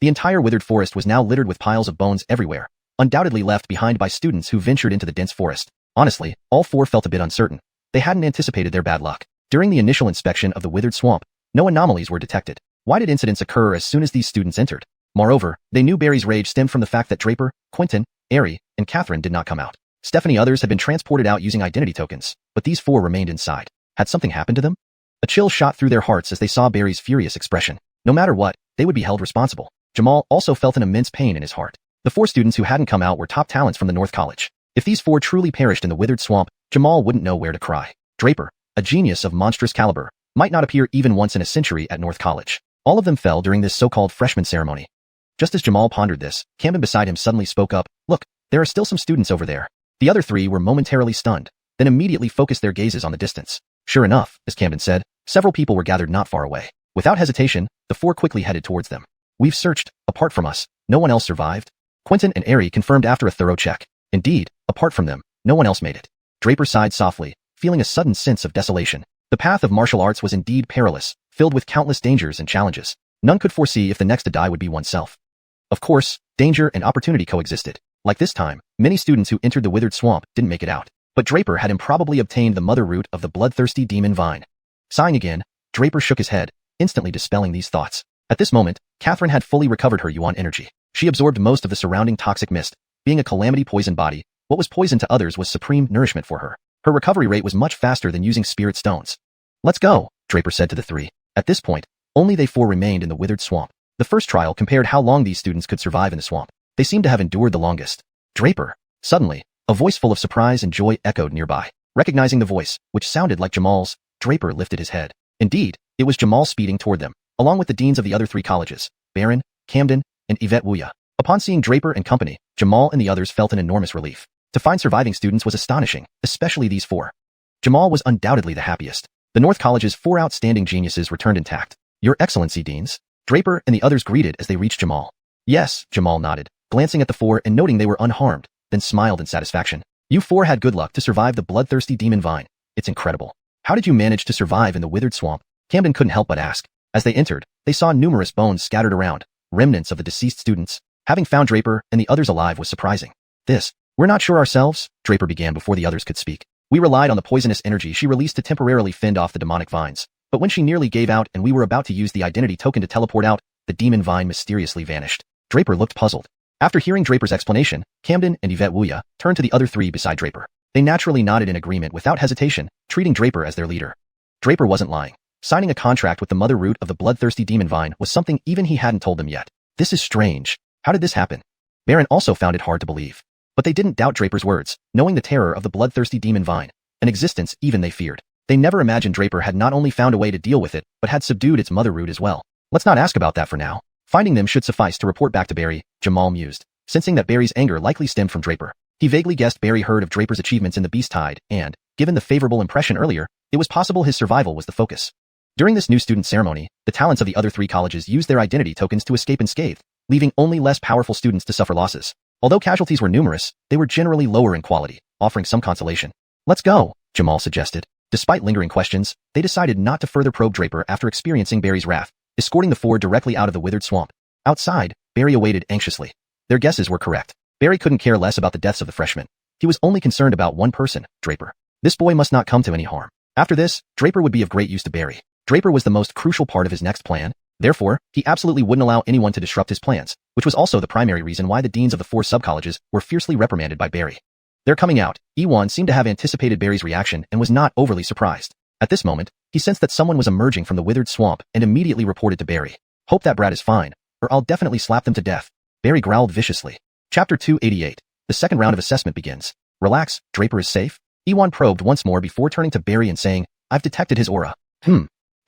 The entire withered forest was now littered with piles of bones everywhere, undoubtedly left behind by students who ventured into the dense forest. Honestly, all four felt a bit uncertain. They hadn't anticipated their bad luck. During the initial inspection of the withered swamp, no anomalies were detected. Why did incidents occur as soon as these students entered? Moreover, they knew Barry's rage stemmed from the fact that Draper, Quentin, Aerie, and Catherine did not come out. Stephanie and others had been transported out using identity tokens, but these four remained inside. Had something happened to them? A chill shot through their hearts as they saw Barry's furious expression. No matter what, they would be held responsible. Jamal also felt an immense pain in his heart. The four students who hadn't come out were top talents from the North College. If these four truly perished in the withered swamp, Jamal wouldn't know where to cry. Draper, a genius of monstrous caliber, might not appear even once in a century at North College. All of them fell during this so-called freshman ceremony. Just as Jamal pondered this, Camden beside him suddenly spoke up, "Look, there are still some students over there." The other three were momentarily stunned, then immediately focused their gazes on the distance. Sure enough, as Camden said, several people were gathered not far away. Without hesitation, the four quickly headed towards them. "We've searched. Apart from us, no one else survived?" Quentin and Aerie confirmed after a thorough check. Indeed, apart from them, no one else made it. Draper sighed softly, feeling a sudden sense of desolation. The path of martial arts was indeed perilous, filled with countless dangers and challenges. None could foresee if the next to die would be oneself. Of course, danger and opportunity coexisted. Like this time, many students who entered the withered swamp didn't make it out. But Draper had improbably obtained the mother root of the bloodthirsty demon vine. Sighing again, Draper shook his head, instantly dispelling these thoughts. At this moment, Catherine had fully recovered her yuan energy. She absorbed most of the surrounding toxic mist. Being a calamity poison body, what was poison to others was supreme nourishment for her. Her recovery rate was much faster than using spirit stones. Let's go, Draper said to the three. At this point, only they four remained in the withered swamp. The first trial compared how long these students could survive in the swamp. They seemed to have endured the longest. Draper. Suddenly, a voice full of surprise and joy echoed nearby. Recognizing the voice, which sounded like Jamal's, Draper lifted his head. Indeed, it was Jamal speeding toward them, along with the deans of the other three colleges, Baron, Camden, and Yvette Wuya. Upon seeing Draper and company, Jamal and the others felt an enormous relief. To find surviving students was astonishing, especially these four. Jamal was undoubtedly the happiest. The North College's four outstanding geniuses returned intact. Your Excellency, deans. Draper and the others greeted as they reached Jamal. Yes, Jamal nodded, glancing at the four and noting they were unharmed, then smiled in satisfaction. You four had good luck to survive the bloodthirsty demon vine. It's incredible. How did you manage to survive in the withered swamp? Camden couldn't help but ask. As they entered, they saw numerous bones scattered around, remnants of the deceased students. Having found Draper and the others alive was surprising. We're not sure ourselves, Draper began before the others could speak. We relied on the poisonous energy she released to temporarily fend off the demonic vines. But when she nearly gave out and we were about to use the identity token to teleport out, the demon vine mysteriously vanished. Draper looked puzzled. After hearing Draper's explanation, Camden and Yvette Wuya turned to the other three beside Draper. They naturally nodded in agreement without hesitation, treating Draper as their leader. Draper wasn't lying. Signing a contract with the mother root of the bloodthirsty demon vine was something even he hadn't told them yet. This is strange. How did this happen? Baron also found it hard to believe. But they didn't doubt Draper's words, knowing the terror of the bloodthirsty demon vine, an existence even they feared. They never imagined Draper had not only found a way to deal with it, but had subdued its mother root as well. Let's not ask about that for now. Finding them should suffice to report back to Barry, Jamal mused, sensing that Barry's anger likely stemmed from Draper. He vaguely guessed Barry heard of Draper's achievements in the Beast Tide, and, given the favorable impression earlier, it was possible his survival was the focus. During this new student ceremony, the talents of the other three colleges used their identity tokens to escape unscathed, leaving only less powerful students to suffer losses. Although casualties were numerous, they were generally lower in quality, offering some consolation. Let's go, Jamal suggested. Despite lingering questions, they decided not to further probe Draper after experiencing Barry's wrath, escorting the four directly out of the withered swamp. Outside, Barry awaited anxiously. Their guesses were correct. Barry couldn't care less about the deaths of the freshmen. He was only concerned about one person, Draper. This boy must not come to any harm. After this, Draper would be of great use to Barry. Draper was the most crucial part of his next plan. Therefore, he absolutely wouldn't allow anyone to disrupt his plans, which was also the primary reason why the deans of the four subcolleges were fiercely reprimanded by Barry. Their coming out, Ewan seemed to have anticipated Barry's reaction and was not overly surprised. At this moment, he sensed that someone was emerging from the withered swamp and immediately reported to Barry. Hope that brat is fine, or I'll definitely slap them to death. Barry growled viciously. Chapter 288. The second round of assessment begins. Relax, Draper is safe? Ewan probed once more before turning to Barry and saying, I've detected his aura.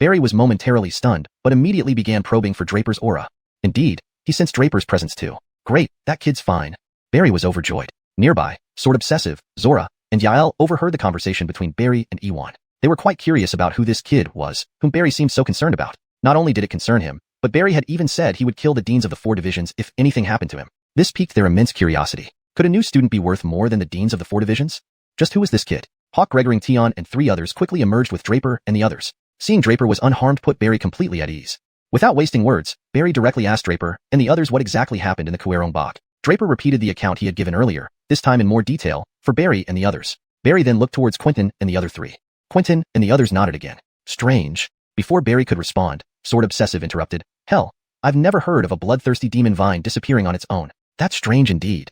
Barry was momentarily stunned, but immediately began probing for Draper's aura. Indeed, he sensed Draper's presence too. Great, that kid's fine. Barry was overjoyed. Nearby, Sword Obsessive, Zora, and Yael overheard the conversation between Barry and Ewan. They were quite curious about who this kid was, whom Barry seemed so concerned about. Not only did it concern him, but Barry had even said he would kill the deans of the four divisions if anything happened to him. This piqued their immense curiosity. Could a new student be worth more than the deans of the four divisions? Just who was this kid? Hawk, Gregory, Tion, and three others quickly emerged with Draper and the others. Seeing Draper was unharmed put Barry completely at ease. Without wasting words, Barry directly asked Draper and the others what exactly happened in the Kuerong Bog. Draper repeated the account he had given earlier, this time in more detail, for Barry and the others. Barry then looked towards Quentin and the other three. Quentin and the others nodded again. Strange. Before Barry could respond, Sword Obsessive interrupted. Hell, I've never heard of a bloodthirsty demon vine disappearing on its own. That's strange indeed.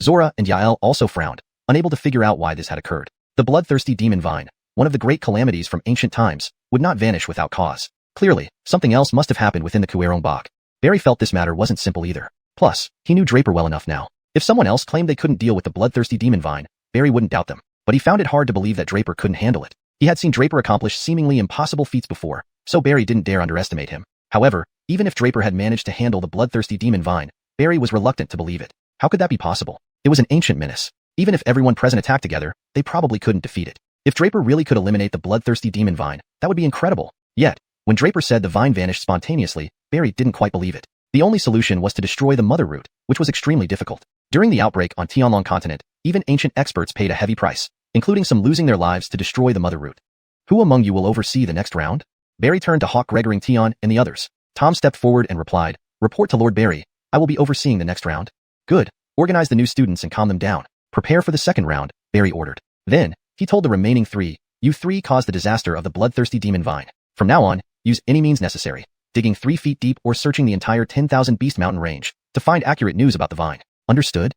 Zora and Yael also frowned, unable to figure out why this had occurred. The bloodthirsty demon vine, one of the great calamities from ancient times, would not vanish without cause. Clearly, something else must have happened within the Kuerong Bog. Barry felt this matter wasn't simple either. Plus, he knew Draper well enough now. If someone else claimed they couldn't deal with the bloodthirsty demon vine, Barry wouldn't doubt them. But he found it hard to believe that Draper couldn't handle it. He had seen Draper accomplish seemingly impossible feats before, so Barry didn't dare underestimate him. However, even if Draper had managed to handle the bloodthirsty demon vine, Barry was reluctant to believe it. How could that be possible? It was an ancient menace. Even if everyone present attacked together, they probably couldn't defeat it. If Draper really could eliminate the bloodthirsty demon vine, that would be incredible. Yet, when Draper said the vine vanished spontaneously, Barry didn't quite believe it. The only solution was to destroy the mother root, which was extremely difficult. During the outbreak on Tianlong continent, even ancient experts paid a heavy price, including some losing their lives to destroy the mother root. Who among you will oversee the next round? Barry turned to Hawk, Gregoring, Tion, and the others. Tom stepped forward and replied, report to Lord Barry. I will be overseeing the next round. Good. Organize the new students and calm them down. Prepare for the second round, Barry ordered. Then, he told the remaining three, you three caused the disaster of the bloodthirsty demon vine. From now on, use any means necessary, digging 3 feet deep or searching the entire 10,000 beast mountain range to find accurate news about the vine. Understood?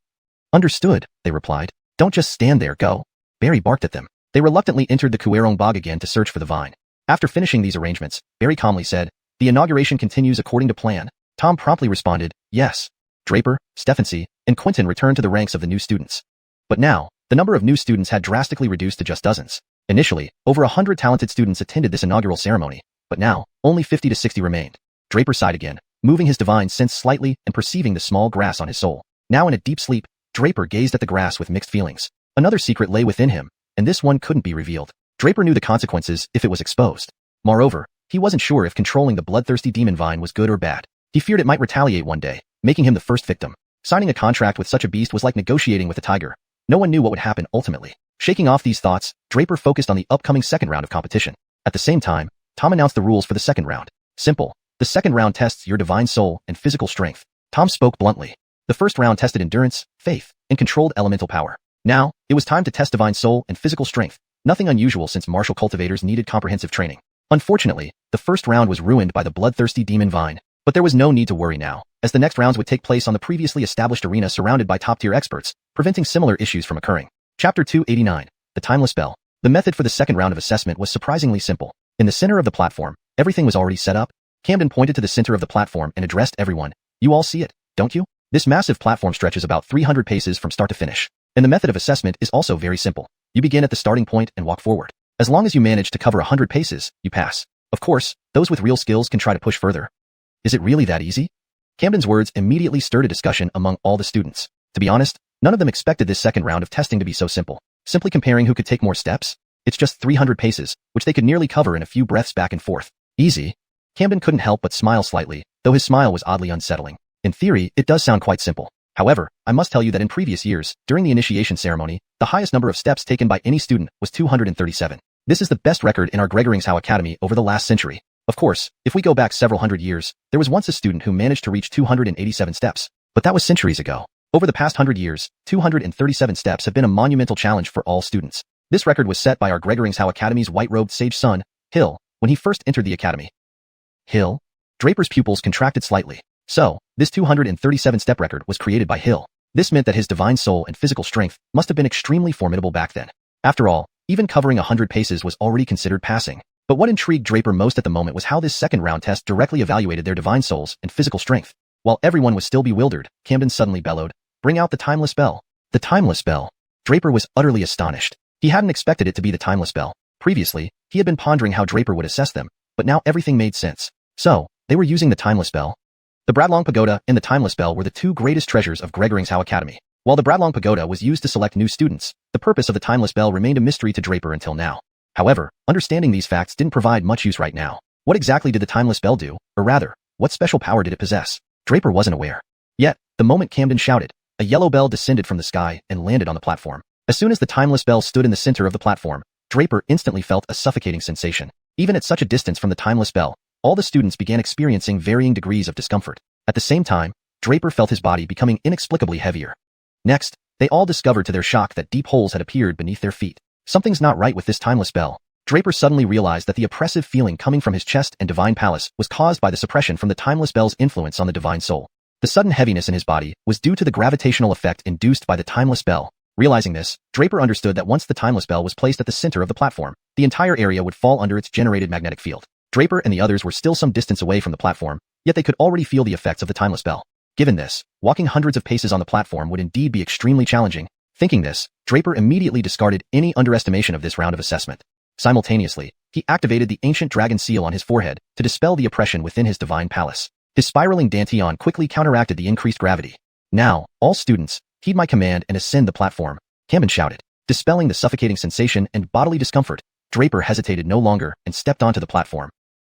Understood, they replied. Don't just stand there, go. Barry barked at them. They reluctantly entered the Kuerong bog again to search for the vine. After finishing these arrangements, Barry calmly said, the inauguration continues according to plan. Tom promptly responded, yes. Draper, Stephensee, and Quentin returned to the ranks of the new students. But now, the number of new students had drastically reduced to just dozens. Initially, over 100 talented students attended this inaugural ceremony, but now, only 50 to 60 remained. Draper sighed again, moving his divine sense slightly and perceiving the small grass on his soul. Now in a deep sleep, Draper gazed at the grass with mixed feelings. Another secret lay within him, and this one couldn't be revealed. Draper knew the consequences if it was exposed. Moreover, he wasn't sure if controlling the bloodthirsty demon vine was good or bad. He feared it might retaliate one day, making him the first victim. Signing a contract with such a beast was like negotiating with a tiger. No one knew what would happen ultimately. Shaking off these thoughts, Draper focused on the upcoming second round of competition. At the same time, Tom announced the rules for the second round. Simple. The second round tests your divine soul and physical strength. Tom spoke bluntly. The first round tested endurance, faith, and controlled elemental power. Now, it was time to test divine soul and physical strength. Nothing unusual since martial cultivators needed comprehensive training. Unfortunately, the first round was ruined by the bloodthirsty demon vine. But there was no need to worry now, as the next rounds would take place on the previously established arena surrounded by top-tier experts, preventing similar issues from occurring. Chapter 289, The Timeless Bell. The method for the second round of assessment was surprisingly simple. In the center of the platform, everything was already set up. Camden pointed to the center of the platform and addressed everyone. You all see it, don't you? This massive platform stretches about 300 paces from start to finish. And the method of assessment is also very simple. You begin at the starting point and walk forward. As long as you manage to cover 100 paces, you pass. Of course, those with real skills can try to push further. Is it really that easy? Camden's words immediately stirred a discussion among all the students. To be honest, none of them expected this second round of testing to be so simple. Simply comparing who could take more steps? It's just 300 paces, which they could nearly cover in a few breaths back and forth. Easy? Camden couldn't help but smile slightly, though his smile was oddly unsettling. In theory, it does sound quite simple. However, I must tell you that in previous years, during the initiation ceremony, the highest number of steps taken by any student was 237. This is the best record in our Gregoring's Academy over the last century. Of course, if we go back several hundred years, there was once a student who managed to reach 287 steps. But that was centuries ago. Over the past 100 years, 237 steps have been a monumental challenge for all students. This record was set by our Gregoring's Academy's white-robed sage son, Hill, when he first entered the academy. Hill? Draper's pupils contracted slightly. So, this 237-step record was created by Hill. This meant that his divine soul and physical strength must have been extremely formidable back then. After all, even covering 100 paces was already considered passing. But what intrigued Draper most at the moment was how this second round test directly evaluated their divine souls and physical strength. While everyone was still bewildered, Camden suddenly bellowed, "Bring out the timeless bell." The timeless bell. Draper was utterly astonished. He hadn't expected it to be the timeless bell. Previously, he had been pondering how Draper would assess them, but now everything made sense. So, they were using the timeless bell. The Bradlong Pagoda and the timeless bell were the two greatest treasures of Gregoring's Academy. While the Bradlong Pagoda was used to select new students, the purpose of the timeless bell remained a mystery to Draper until now. However, understanding these facts didn't provide much use right now. What exactly did the timeless bell do, or rather, what special power did it possess? Draper wasn't aware. Yet, the moment Camden shouted, a yellow bell descended from the sky and landed on the platform. As soon as the timeless bell stood in the center of the platform, Draper instantly felt a suffocating sensation. Even at such a distance from the timeless bell, all the students began experiencing varying degrees of discomfort. At the same time, Draper felt his body becoming inexplicably heavier. Next, they all discovered to their shock that deep holes had appeared beneath their feet. Something's not right with this timeless bell. Draper suddenly realized that the oppressive feeling coming from his chest and divine palace was caused by the suppression from the timeless bell's influence on the divine soul. The sudden heaviness in his body was due to the gravitational effect induced by the timeless bell. Realizing this, Draper understood that once the timeless bell was placed at the center of the platform, the entire area would fall under its generated magnetic field. Draper and the others were still some distance away from the platform, yet they could already feel the effects of the timeless bell. Given this, walking hundreds of paces on the platform would indeed be extremely challenging. Thinking this, Draper immediately discarded any underestimation of this round of assessment. Simultaneously, he activated the ancient dragon seal on his forehead to dispel the oppression within his divine palace. His spiraling dantian quickly counteracted the increased gravity. Now, all students, heed my command and ascend the platform, Camden shouted. Dispelling the suffocating sensation and bodily discomfort, Draper hesitated no longer and stepped onto the platform.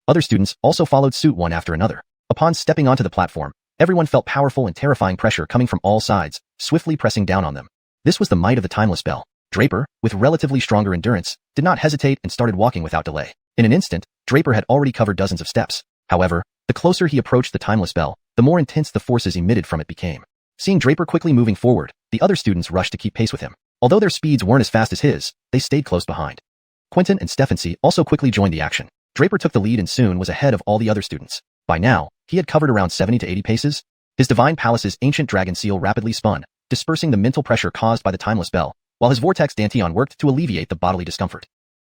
Other students also followed suit one after another. Upon stepping onto the platform, everyone felt powerful and terrifying pressure coming from all sides, swiftly pressing down on them. This was the might of the timeless bell. Draper, with relatively stronger endurance, did not hesitate and started walking without delay. In an instant, Draper had already covered dozens of steps. However, the closer he approached the timeless bell, the more intense the forces emitted from it became. Seeing Draper quickly moving forward, the other students rushed to keep pace with him. Although their speeds weren't as fast as his, they stayed close behind. Quentin and Stephanie also quickly joined the action. Draper took the lead and soon was ahead of all the other students. By now, he had covered around 70 to 80 paces. His divine palace's ancient dragon seal rapidly spun, dispersing the mental pressure caused by the timeless bell, while his vortex dantian worked to alleviate the bodily discomfort.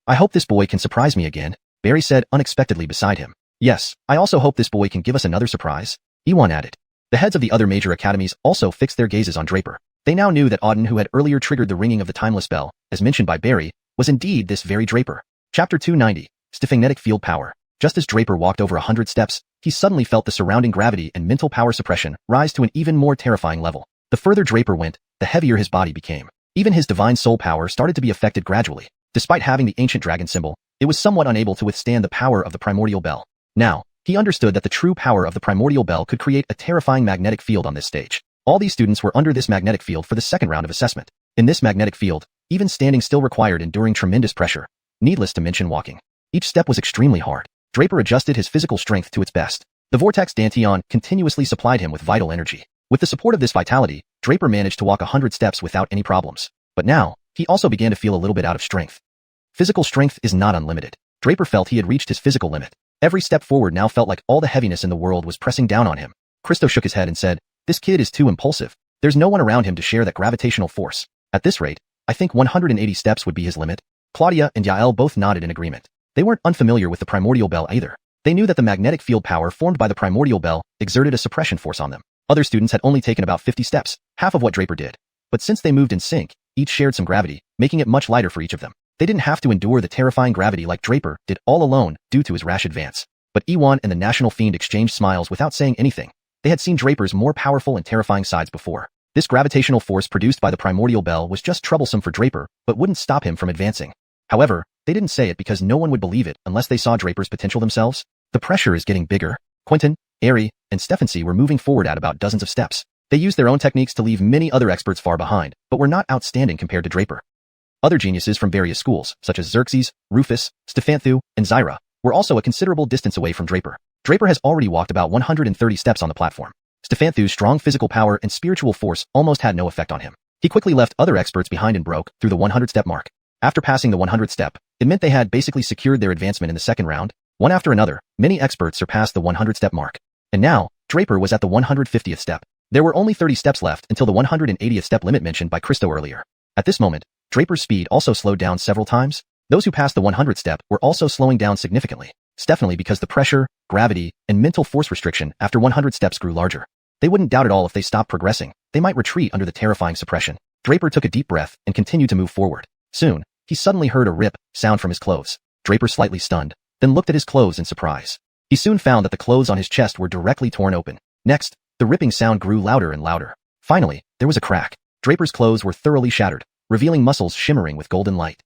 I hope this boy can surprise me again, Barry said unexpectedly beside him. Yes, I also hope this boy can give us another surprise, Iwan added. The heads of the other major academies also fixed their gazes on Draper. They now knew that Auden, who had earlier triggered the ringing of the timeless bell, as mentioned by Barry, was indeed this very Draper. Chapter 290, Magnetic Field Power. Just as Draper walked over 100 steps, he suddenly felt the surrounding gravity and mental power suppression rise to an even more terrifying level. The further Draper went, the heavier his body became. Even his divine soul power started to be affected gradually. Despite having the ancient dragon symbol, it was somewhat unable to withstand the power of the primordial bell. Now, he understood that the true power of the primordial bell could create a terrifying magnetic field on this stage. All these students were under this magnetic field for the second round of assessment. In this magnetic field, even standing still required enduring tremendous pressure. Needless to mention walking. Each step was extremely hard. Draper adjusted his physical strength to its best. The vortex dantian continuously supplied him with vital energy. With the support of this vitality, Draper managed to walk 100 steps without any problems. But now, he also began to feel a little bit out of strength. Physical strength is not unlimited. Draper felt he had reached his physical limit. Every step forward now felt like all the heaviness in the world was pressing down on him. Christo shook his head and said, "This kid is too impulsive. There's no one around him to share that gravitational force. At this rate, I think 180 steps would be his limit." Claudia and Yael both nodded in agreement. They weren't unfamiliar with the primordial bell either. They knew that the magnetic field power formed by the primordial bell exerted a suppression force on them. Other students had only taken about 50 steps, half of what Draper did. But since they moved in sync, each shared some gravity, making it much lighter for each of them. They didn't have to endure the terrifying gravity like Draper did all alone due to his rash advance. But Iwan and the National Fiend exchanged smiles without saying anything. They had seen Draper's more powerful and terrifying sides before. This gravitational force produced by the primordial bell was just troublesome for Draper, but wouldn't stop him from advancing. However, they didn't say it because no one would believe it unless they saw Draper's potential themselves. The pressure is getting bigger. Quentin, Heir, and Stephanie were moving forward at about dozens of steps. They used their own techniques to leave many other experts far behind, but were not outstanding compared to Draper. Other geniuses from various schools, such as Xerxes, Rufus, Stephanthu, and Zyra, were also a considerable distance away from Draper. Draper has already walked about 130 steps on the platform. Stephanthu's strong physical power and spiritual force almost had no effect on him. He quickly left other experts behind and broke through the 100-step mark. After passing the 100th step, it meant they had basically secured their advancement in the second round. One after another, many experts surpassed the 100-step mark. And now, Draper was at the 150th step. There were only 30 steps left until the 180th step limit mentioned by Christo earlier. At this moment, Draper's speed also slowed down several times. Those who passed the 100th step were also slowing down significantly. Definitely because the pressure, gravity, and mental force restriction after 100 steps grew larger. They wouldn't doubt at all if they stopped progressing. They might retreat under the terrifying suppression. Draper took a deep breath and continued to move forward. Soon, he suddenly heard a rip sound from his clothes. Draper slightly stunned, then looked at his clothes in surprise. He soon found that the clothes on his chest were directly torn open. Next, the ripping sound grew louder and louder. Finally, there was a crack. Draper's clothes were thoroughly shattered, revealing muscles shimmering with golden light.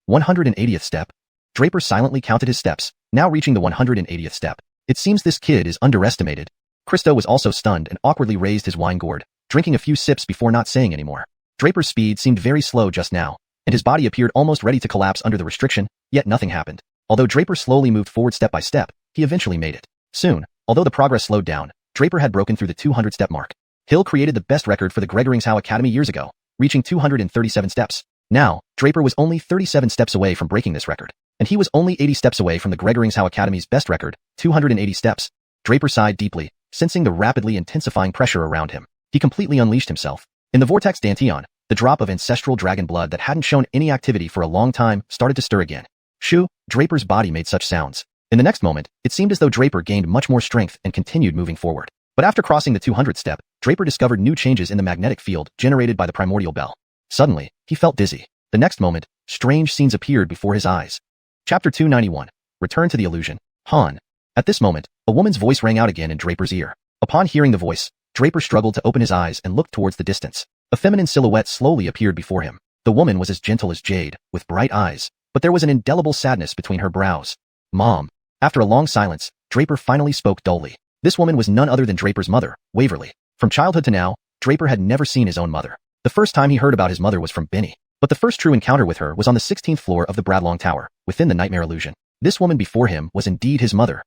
180th step. Draper silently counted his steps, now reaching the 180th step. It seems this kid is underestimated. Christo was also stunned and awkwardly raised his wine gourd, drinking a few sips before not saying anymore. Draper's speed seemed very slow just now, and his body appeared almost ready to collapse under the restriction, yet nothing happened. Although Draper slowly moved forward step by step, he eventually made it. Soon, although the progress slowed down, Draper had broken through the 200-step mark. Hill created the best record for the Gregoringsau Academy years ago, reaching 237 steps. Now, Draper was only 37 steps away from breaking this record, and he was only 80 steps away from the Gregoringsau Academy's best record, 280 steps. Draper sighed deeply, sensing the rapidly intensifying pressure around him. He completely unleashed himself. In the vortex dantian, the drop of ancestral dragon blood that hadn't shown any activity for a long time started to stir again. Shoo, Draper's body made such sounds. In the next moment, it seemed as though Draper gained much more strength and continued moving forward. But after crossing the 200th step, Draper discovered new changes in the magnetic field generated by the primordial bell. Suddenly, he felt dizzy. The next moment, strange scenes appeared before his eyes. Chapter 291. Return to the illusion. Han. At this moment, a woman's voice rang out again in Draper's ear. Upon hearing the voice, Draper struggled to open his eyes and looked towards the distance. A feminine silhouette slowly appeared before him. The woman was as gentle as jade, with bright eyes, but there was an indelible sadness between her brows. Mom. After a long silence, Draper finally spoke dully. This woman was none other than Draper's mother, Waverly. From childhood to now, Draper had never seen his own mother. The first time he heard about his mother was from Benny. But the first true encounter with her was on the 16th floor of the Bradlong Tower, within the nightmare illusion. This woman before him was indeed his mother.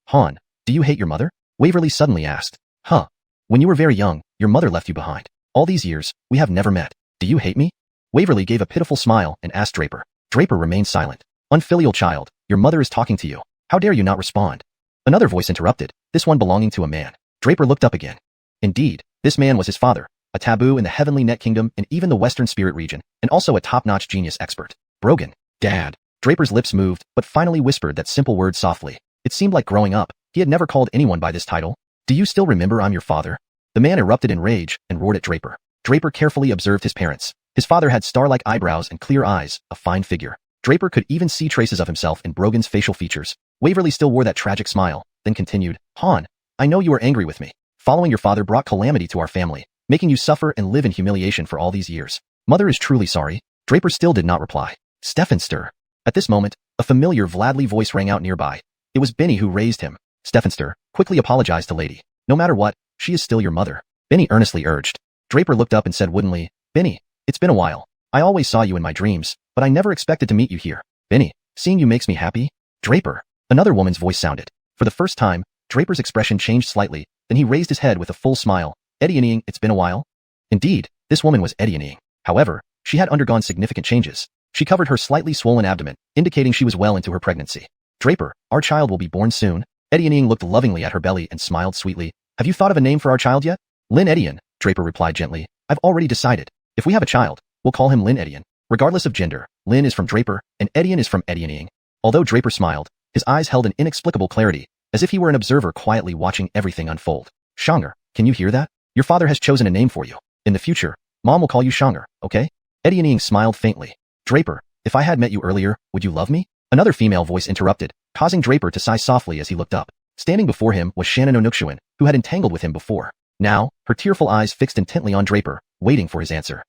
Han, do you hate your mother? Waverly suddenly asked. Huh. When you were very young, your mother left you behind. All these years, we have never met. Do you hate me? Waverly gave a pitiful smile and asked Draper. Draper remained silent. Unfilial child, your mother is talking to you. How dare you not respond? Another voice interrupted, this one belonging to a man. Draper looked up again. Indeed, this man was his father, a taboo in the Heavenly Net Kingdom and even the Western Spirit region, and also a top-notch genius expert. Brogan. Dad. Draper's lips moved, but finally whispered that simple word softly. It seemed like growing up, he had never called anyone by this title. Do you still remember I'm your father? The man erupted in rage and roared at Draper. Draper carefully observed his parents. His father had star-like eyebrows and clear eyes, a fine figure. Draper could even see traces of himself in Brogan's facial features. Waverly still wore that tragic smile, then continued, Han, I know you are angry with me. Following your father brought calamity to our family, making you suffer and live in humiliation for all these years. Mother is truly sorry. Draper still did not reply. Steffenster. At this moment, a familiar Vladley voice rang out nearby. It was Benny who raised him. Steffenster, quickly apologize to Lady. No matter what, she is still your mother. Benny earnestly urged. Draper looked up and said woodenly, Benny, it's been a while. I always saw you in my dreams, but I never expected to meet you here. Benny, seeing you makes me happy. Draper. Another woman's voice sounded. For the first time, Draper's expression changed slightly, then he raised his head with a full smile. Eddying, it's been a while? Indeed, this woman was eddying. However, she had undergone significant changes. She covered her slightly swollen abdomen, indicating she was well into her pregnancy. Draper, our child will be born soon. Eddying looked lovingly at her belly and smiled sweetly. Have you thought of a name for our child yet? Lin Eddian, Draper replied gently. I've already decided. If we have a child, we'll call him Lin Eddian. Regardless of gender, Lin is from Draper, and Eddian is from eddying. Although Draper smiled, his eyes held an inexplicable clarity, as if he were an observer quietly watching everything unfold. Xianger, can you hear that? Your father has chosen a name for you. In the future, Mom will call you Xianger, okay? Eddying smiled faintly. Draper, if I had met you earlier, would you love me? Another female voice interrupted, causing Draper to sigh softly as he looked up. Standing before him was Shannon Xiuxian, who had entangled with him before. Now, her tearful eyes fixed intently on Draper, waiting for his answer.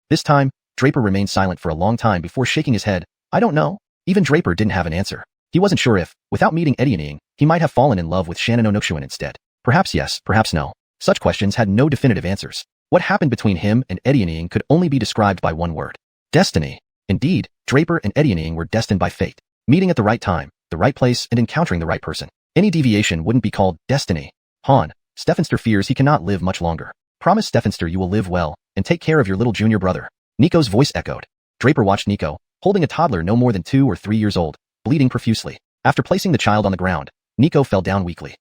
This time, Draper remained silent for a long time before shaking his head. I don't know. Even Draper didn't have an answer. He wasn't sure if, without meeting Eddying, he might have fallen in love with Shannon Xiuxian instead. Perhaps yes, perhaps no. Such questions had no definitive answers. What happened between him and Eddying could only be described by one word. Destiny. Indeed, Draper and Eddying were destined by fate. Meeting at the right time, the right place, and encountering the right person. Any deviation wouldn't be called destiny. Han, Steffenster fears he cannot live much longer. Promise Steffenster you will live well, and take care of your little junior brother. Nico's voice echoed. Draper watched Nico, holding a toddler no more than 2 or 3 years old, bleeding profusely. After placing the child on the ground, Nico fell down weakly.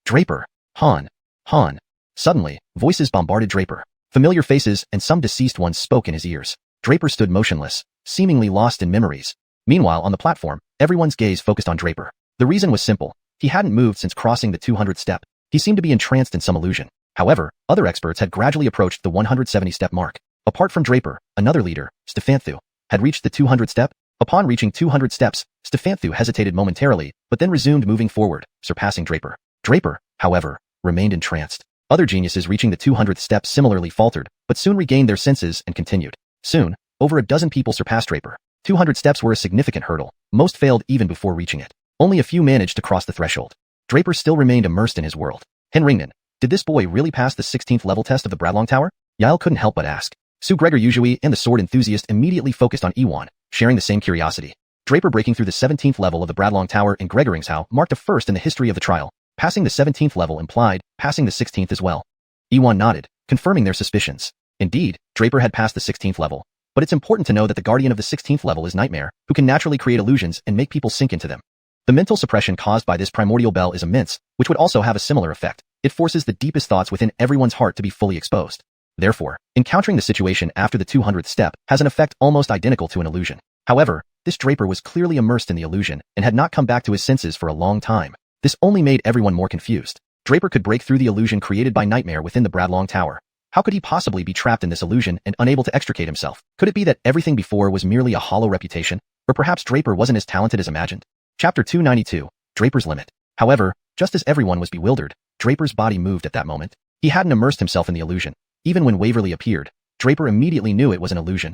Draper. Han. Han. Suddenly, voices bombarded Draper. Familiar faces and some deceased ones spoke in his ears. Draper stood motionless, seemingly lost in memories. Meanwhile, on the platform, everyone's gaze focused on Draper. The reason was simple. He hadn't moved since crossing the 200th step. He seemed to be entranced in some illusion. However, other experts had gradually approached the 170-step mark. Apart from Draper, another leader, Steffanthu, had reached the 200th step. Upon reaching 200 steps, Steffanthu hesitated momentarily, but then resumed moving forward, surpassing Draper. Draper, however, remained entranced. Other geniuses reaching the 200th step similarly faltered, but soon regained their senses and continued. Soon, over a dozen people surpassed Draper. 200 steps were a significant hurdle. Most failed even before reaching it. Only a few managed to cross the threshold. Draper still remained immersed in his world. Henrington, did this boy really pass the 16th level test of the Bradlong Tower? Yael couldn't help but ask. Sue Gregor Yuzhui and the sword enthusiast immediately focused on Iwan, sharing the same curiosity. Draper breaking through the 17th level of the Bradlong Tower in Gregoringshow marked a first in the history of the trial. Passing the 17th level implied passing the 16th as well. Iwan nodded, confirming their suspicions. Indeed, Draper had passed the 16th level. But it's important to know that the guardian of the 16th level is Nightmare, who can naturally create illusions and make people sink into them. The mental suppression caused by this primordial bell is immense, which would also have a similar effect. It forces the deepest thoughts within everyone's heart to be fully exposed. Therefore, encountering the situation after the 200th step has an effect almost identical to an illusion. However, this Draper was clearly immersed in the illusion and had not come back to his senses for a long time. This only made everyone more confused. Draper could break through the illusion created by Nightmare within the Bradlong Tower. How could he possibly be trapped in this illusion and unable to extricate himself? Could it be that everything before was merely a hollow reputation? Or perhaps Draper wasn't as talented as imagined? Chapter 292, Draper's Limit. However, just as everyone was bewildered, Draper's body moved at that moment. He hadn't immersed himself in the illusion. Even when Waverly appeared, Draper immediately knew it was an illusion.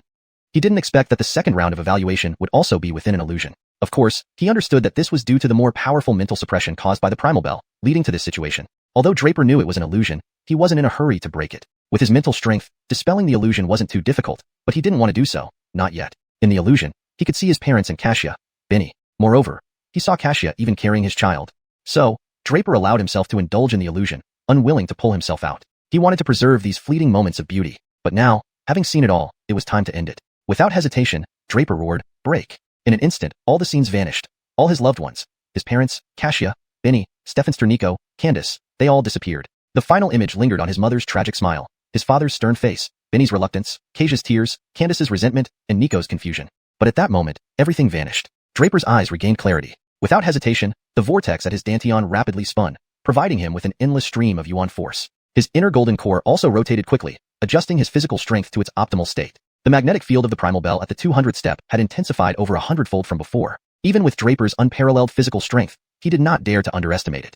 He didn't expect that the second round of evaluation would also be within an illusion. Of course, he understood that this was due to the more powerful mental suppression caused by the primal bell, leading to this situation. Although Draper knew it was an illusion, he wasn't in a hurry to break it. With his mental strength, dispelling the illusion wasn't too difficult, but he didn't want to do so, not yet. In the illusion, he could see his parents and xianxia, Benny. Moreover, he saw xianxia even carrying his child. So, Draper allowed himself to indulge in the illusion, unwilling to pull himself out. He wanted to preserve these fleeting moments of beauty, but now, having seen it all, it was time to end it. Without hesitation, Draper roared, "Break!" In an instant, all the scenes vanished. All his loved ones, his parents, xianxia, Benny, Stefan Sternico, Candace, they all disappeared. The final image lingered on his mother's tragic smile, his father's stern face, Benny's reluctance, Xiaxia's tears, Candace's resentment, and Nico's confusion. But at that moment, everything vanished. Draper's eyes regained clarity. Without hesitation, the vortex at his dantian rapidly spun, providing him with an endless stream of yuan force. His inner golden core also rotated quickly, adjusting his physical strength to its optimal state. The magnetic field of the primal bell at the 200th step had intensified over 100-fold from before. Even with Draper's unparalleled physical strength, he did not dare to underestimate it.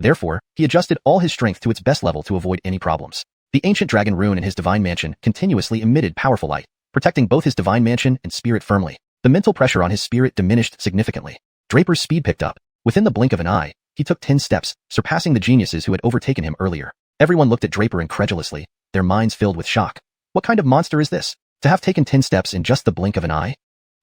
Therefore, he adjusted all his strength to its best level to avoid any problems. The ancient dragon rune in his divine mansion continuously emitted powerful light, protecting both his divine mansion and spirit firmly. The mental pressure on his spirit diminished significantly. Draper's speed picked up. Within the blink of an eye, he took 10 steps, surpassing the geniuses who had overtaken him earlier. Everyone looked at Draper incredulously, their minds filled with shock. What kind of monster is this? To have taken 10 steps in just the blink of an eye?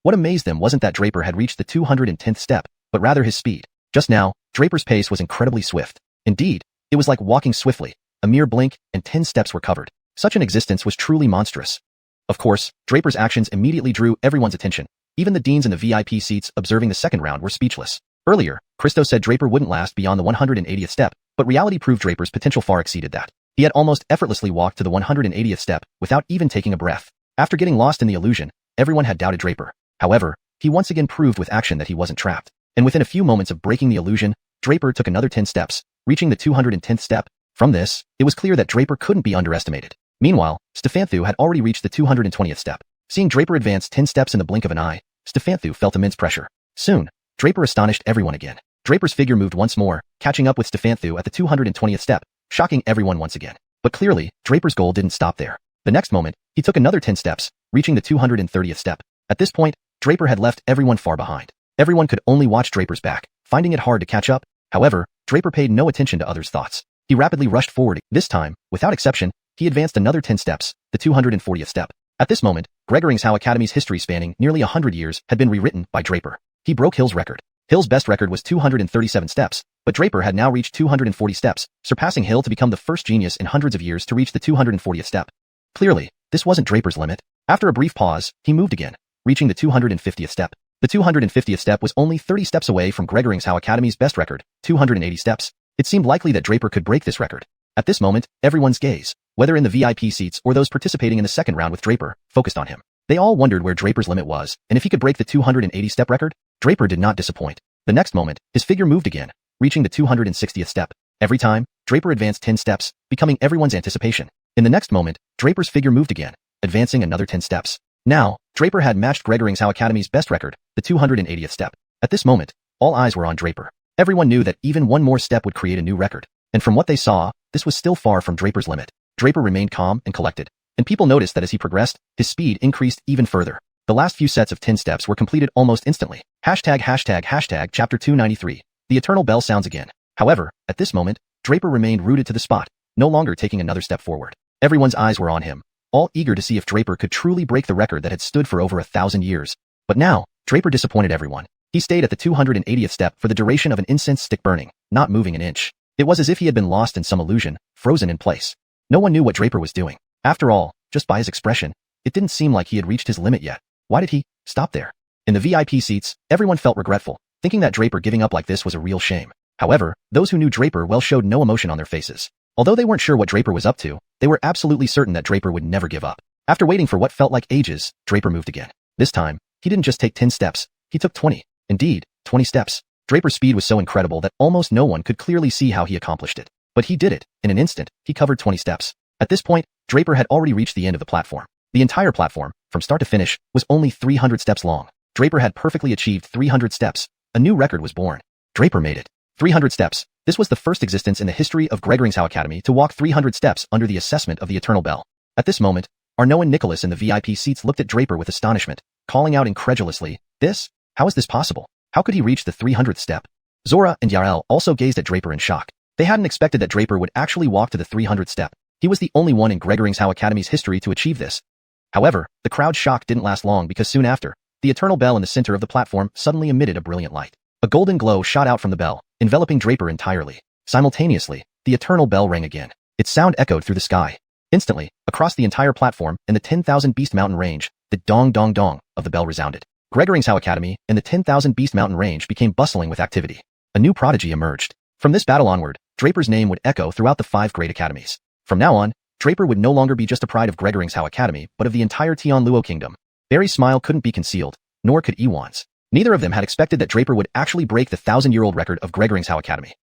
What amazed them wasn't that Draper had reached the 210th step, but rather his speed. Just now, Draper's pace was incredibly swift. Indeed, it was like walking swiftly. A mere blink, and 10 steps were covered. Such an existence was truly monstrous. Of course, Draper's actions immediately drew everyone's attention. Even the deans in the VIP seats observing the second round were speechless. Earlier, Christo said Draper wouldn't last beyond the 180th step, but reality proved Draper's potential far exceeded that. He had almost effortlessly walked to the 180th step without even taking a breath. After getting lost in the illusion, everyone had doubted Draper. However, he once again proved with action that he wasn't trapped. And within a few moments of breaking the illusion, Draper took another 10 steps, reaching the 210th step. From this, it was clear that Draper couldn't be underestimated. Meanwhile, Stefanthu had already reached the 220th step. Seeing Draper advance 10 steps in the blink of an eye, Stefanthu felt immense pressure. Soon, Draper astonished everyone again. Draper's figure moved once more, catching up with Stefanthu at the 220th step, shocking everyone once again. But clearly, Draper's goal didn't stop there. The next moment, he took another 10 steps, reaching the 230th step. At this point, Draper had left everyone far behind. Everyone could only watch Draper's back, finding it hard to catch up. However, Draper paid no attention to others' thoughts. He rapidly rushed forward. This time, without exception, he advanced another 10 steps, the 240th step. At this moment, Gregoring's Academy's history spanning nearly 100 years had been rewritten by Draper. He broke Hill's record. Hill's best record was 237 steps, but Draper had now reached 240 steps, surpassing Hill to become the first genius in hundreds of years to reach the 240th step. Clearly, this wasn't Draper's limit. After a brief pause, he moved again, reaching the 250th step. The 250th step was only 30 steps away from Gregoring's Academy's best record, 280 steps. It seemed likely that Draper could break this record. At this moment, everyone's gaze, whether in the VIP seats or those participating in the second round with Draper, focused on him. They all wondered where Draper's limit was, and if he could break the 280-step record. Draper did not disappoint. The next moment, his figure moved again, reaching the 260th step. Every time, Draper advanced 10 steps, becoming everyone's anticipation. In the next moment, Draper's figure moved again, advancing another 10 steps. Now, Draper had matched Gregoring's Academy's best record, the 280th step. At this moment, all eyes were on Draper. Everyone knew that even one more step would create a new record. And from what they saw, this was still far from Draper's limit. Draper remained calm and collected. And people noticed that as he progressed, his speed increased even further. The last few sets of 10 steps were completed almost instantly. Chapter 293. The eternal bell sounds again. However, at this moment, Draper remained rooted to the spot, no longer taking another step forward. Everyone's eyes were on him, all eager to see if Draper could truly break the record that had stood for over 1,000 years. But now, Draper disappointed everyone. He stayed at the 280th step for the duration of an incense stick burning, not moving an inch. It was as if he had been lost in some illusion, frozen in place. No one knew what Draper was doing. After all, just by his expression, it didn't seem like he had reached his limit yet. Why did he stop there? In the VIP seats, everyone felt regretful, thinking that Draper giving up like this was a real shame. However, those who knew Draper well showed no emotion on their faces. Although they weren't sure what Draper was up to, they were absolutely certain that Draper would never give up. After waiting for what felt like ages, Draper moved again. This time, he didn't just take 10 steps, he took 20. Indeed, 20 steps. Draper's speed was so incredible that almost no one could clearly see how he accomplished it. But he did it. In an instant, he covered 20 steps. At this point, Draper had already reached the end of the platform. The entire platform, from start to finish, was only 300 steps long. Draper had perfectly achieved 300 steps. A new record was born. Draper made it. 300 steps. This was the first existence in the history of Gregoring's Academy to walk 300 steps under the assessment of the Eternal Bell. At this moment, Arnaud and Nicholas in the VIP seats looked at Draper with astonishment, calling out incredulously, "This? How is this possible? How could he reach the 300th step?" Zora and Yarel also gazed at Draper in shock. They hadn't expected that Draper would actually walk to the 300th step. He was the only one in Xiao Academy's history to achieve this. However, the crowd's shock didn't last long because soon after, the eternal bell in the center of the platform suddenly emitted a brilliant light. A golden glow shot out from the bell, enveloping Draper entirely. Simultaneously, the eternal bell rang again. Its sound echoed through the sky. Instantly, across the entire platform and the 10,000 Beast Mountain range, the dong dong dong of the bell resounded. Xiao Academy and the 10,000 Beast Mountain range became bustling with activity. A new prodigy emerged. From this battle onward, Draper's name would echo throughout the 5 great academies. From now on, Draper would no longer be just a pride of Xiao Academy, but of the entire Tianluo kingdom. Barry's smile couldn't be concealed, nor could Iwan's. Neither of them had expected that Draper would actually break the 1,000-year-old record of Xiao Academy.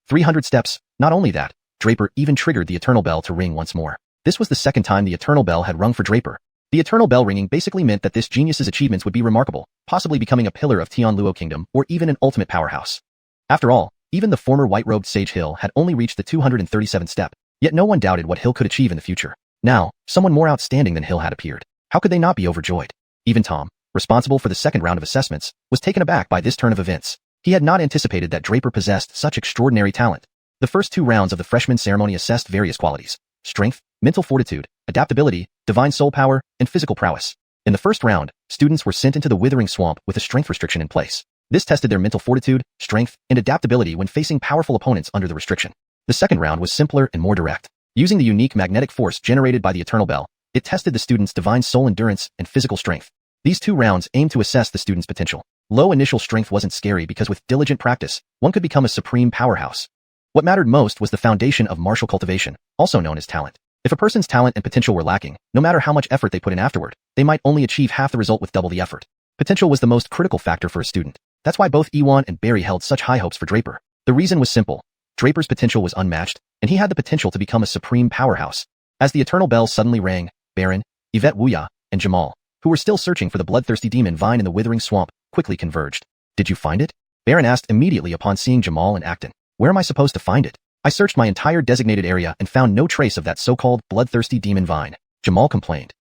300 steps. Not only that, Draper even triggered the eternal bell to ring once more. This was the second time the eternal bell had rung for Draper. The eternal bell ringing basically meant that this genius's achievements would be remarkable, possibly becoming a pillar of Tianluo kingdom or even an ultimate powerhouse. After all, even the former white-robed sage Hill had only reached the 237th step, yet no one doubted what Hill could achieve in the future. Now, someone more outstanding than Hill had appeared. How could they not be overjoyed? Even Tom, responsible for the second round of assessments, was taken aback by this turn of events. He had not anticipated that Draper possessed such extraordinary talent. The first 2 rounds of the freshman ceremony assessed various qualities: strength, mental fortitude, adaptability, divine soul power, and physical prowess. In the first round, students were sent into the withering swamp with a strength restriction in place. This tested their mental fortitude, strength, and adaptability when facing powerful opponents under the restriction. The second round was simpler and more direct. Using the unique magnetic force generated by the Eternal Bell, it tested the students' divine soul endurance and physical strength. These 2 rounds aimed to assess the students' potential. Low initial strength wasn't scary because with diligent practice, one could become a supreme powerhouse. What mattered most was the foundation of martial cultivation, also known as talent. If a person's talent and potential were lacking, no matter how much effort they put in afterward, they might only achieve half the result with double the effort. Potential was the most critical factor for a student. That's why both Iwan and Barry held such high hopes for Draper. The reason was simple. Draper's potential was unmatched, and he had the potential to become a supreme powerhouse. As the eternal bell suddenly rang, Baron, Yvette Wuya, and Jamal, who were still searching for the bloodthirsty demon vine in the withering swamp, quickly converged. Did you find it? Baron asked immediately upon seeing Jamal and Acton. Where am I supposed to find it? I searched my entire designated area and found no trace of that so-called bloodthirsty demon vine, Jamal complained.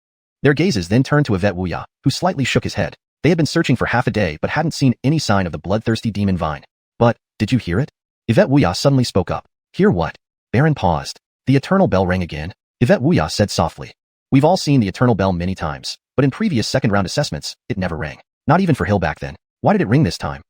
Their gazes then turned to Yvette Wuya, who slightly shook his head. They had been searching for half a day but hadn't seen any sign of the bloodthirsty demon vine. But, did you hear it? Yvette Wuya suddenly spoke up. Hear what? Baron paused. The eternal bell rang again. Yvette Wuya said softly. We've all seen the eternal bell many times, but in previous second-round assessments, it never rang. Not even for Hill back then. Why did it ring this time?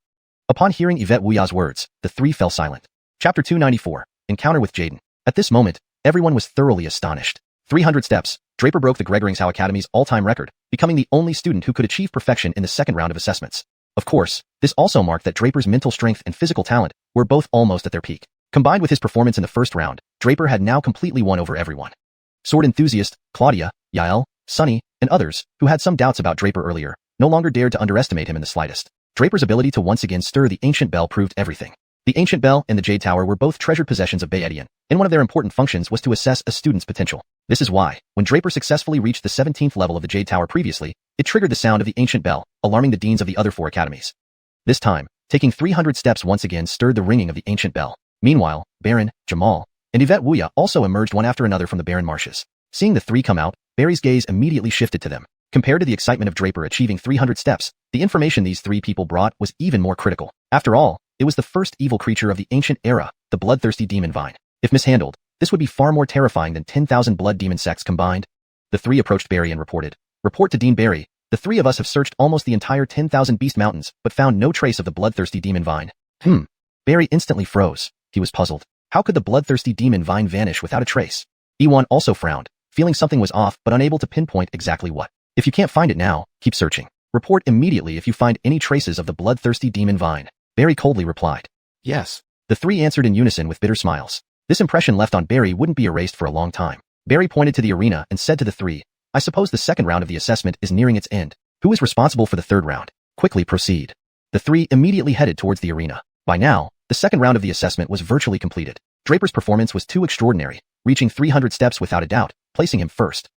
Upon hearing Yvette Wuya's words, the 3 fell silent. Chapter 294, Encounter with Jaden. At this moment, everyone was thoroughly astonished. 300 steps, Draper broke the Xiao Academy's all-time record, becoming the only student who could achieve perfection in the second round of assessments. Of course, this also marked that Draper's mental strength and physical talent were both almost at their peak. Combined with his performance in the first round, Draper had now completely won over everyone. Sword enthusiast, Claudia, Yael, Sunny, and others, who had some doubts about Draper earlier, no longer dared to underestimate him in the slightest. Draper's ability to once again stir the ancient bell proved everything. The ancient bell and the Jade Tower were both treasured possessions of Baedian, and one of their important functions was to assess a student's potential. This is why, when Draper successfully reached the 17th level of the Jade Tower previously, it triggered the sound of the ancient bell, alarming the deans of the other 4 academies. This time, taking 300 steps once again stirred the ringing of the ancient bell. Meanwhile, Baron, Jamal, and Yvette Wuya also emerged one after another from the barren marshes. Seeing the 3 come out, Barry's gaze immediately shifted to them. Compared to the excitement of Draper achieving 300 steps, the information these 3 people brought was even more critical. After all, it was the first evil creature of the ancient era, the bloodthirsty demon vine. If mishandled, this would be far more terrifying than 10,000 blood demon sects combined. The 3 approached Barry and reported. Report to Dean Barry. The 3 of us have searched almost the entire 10,000 beast mountains, but found no trace of the bloodthirsty demon vine. Barry instantly froze. He was puzzled. How could the bloodthirsty demon vine vanish without a trace? Iwan also frowned, feeling something was off but unable to pinpoint exactly what. If you can't find it now, keep searching. Report immediately if you find any traces of the bloodthirsty demon vine. Barry coldly replied. Yes. The 3 answered in unison with bitter smiles. This impression left on Barry wouldn't be erased for a long time. Barry pointed to the arena and said to the 3, I suppose the second round of the assessment is nearing its end. Who is responsible for the third round? Quickly proceed. The 3 immediately headed towards the arena. By now, the second round of the assessment was virtually completed. Draper's performance was too extraordinary, reaching 300 steps without a doubt, placing him first.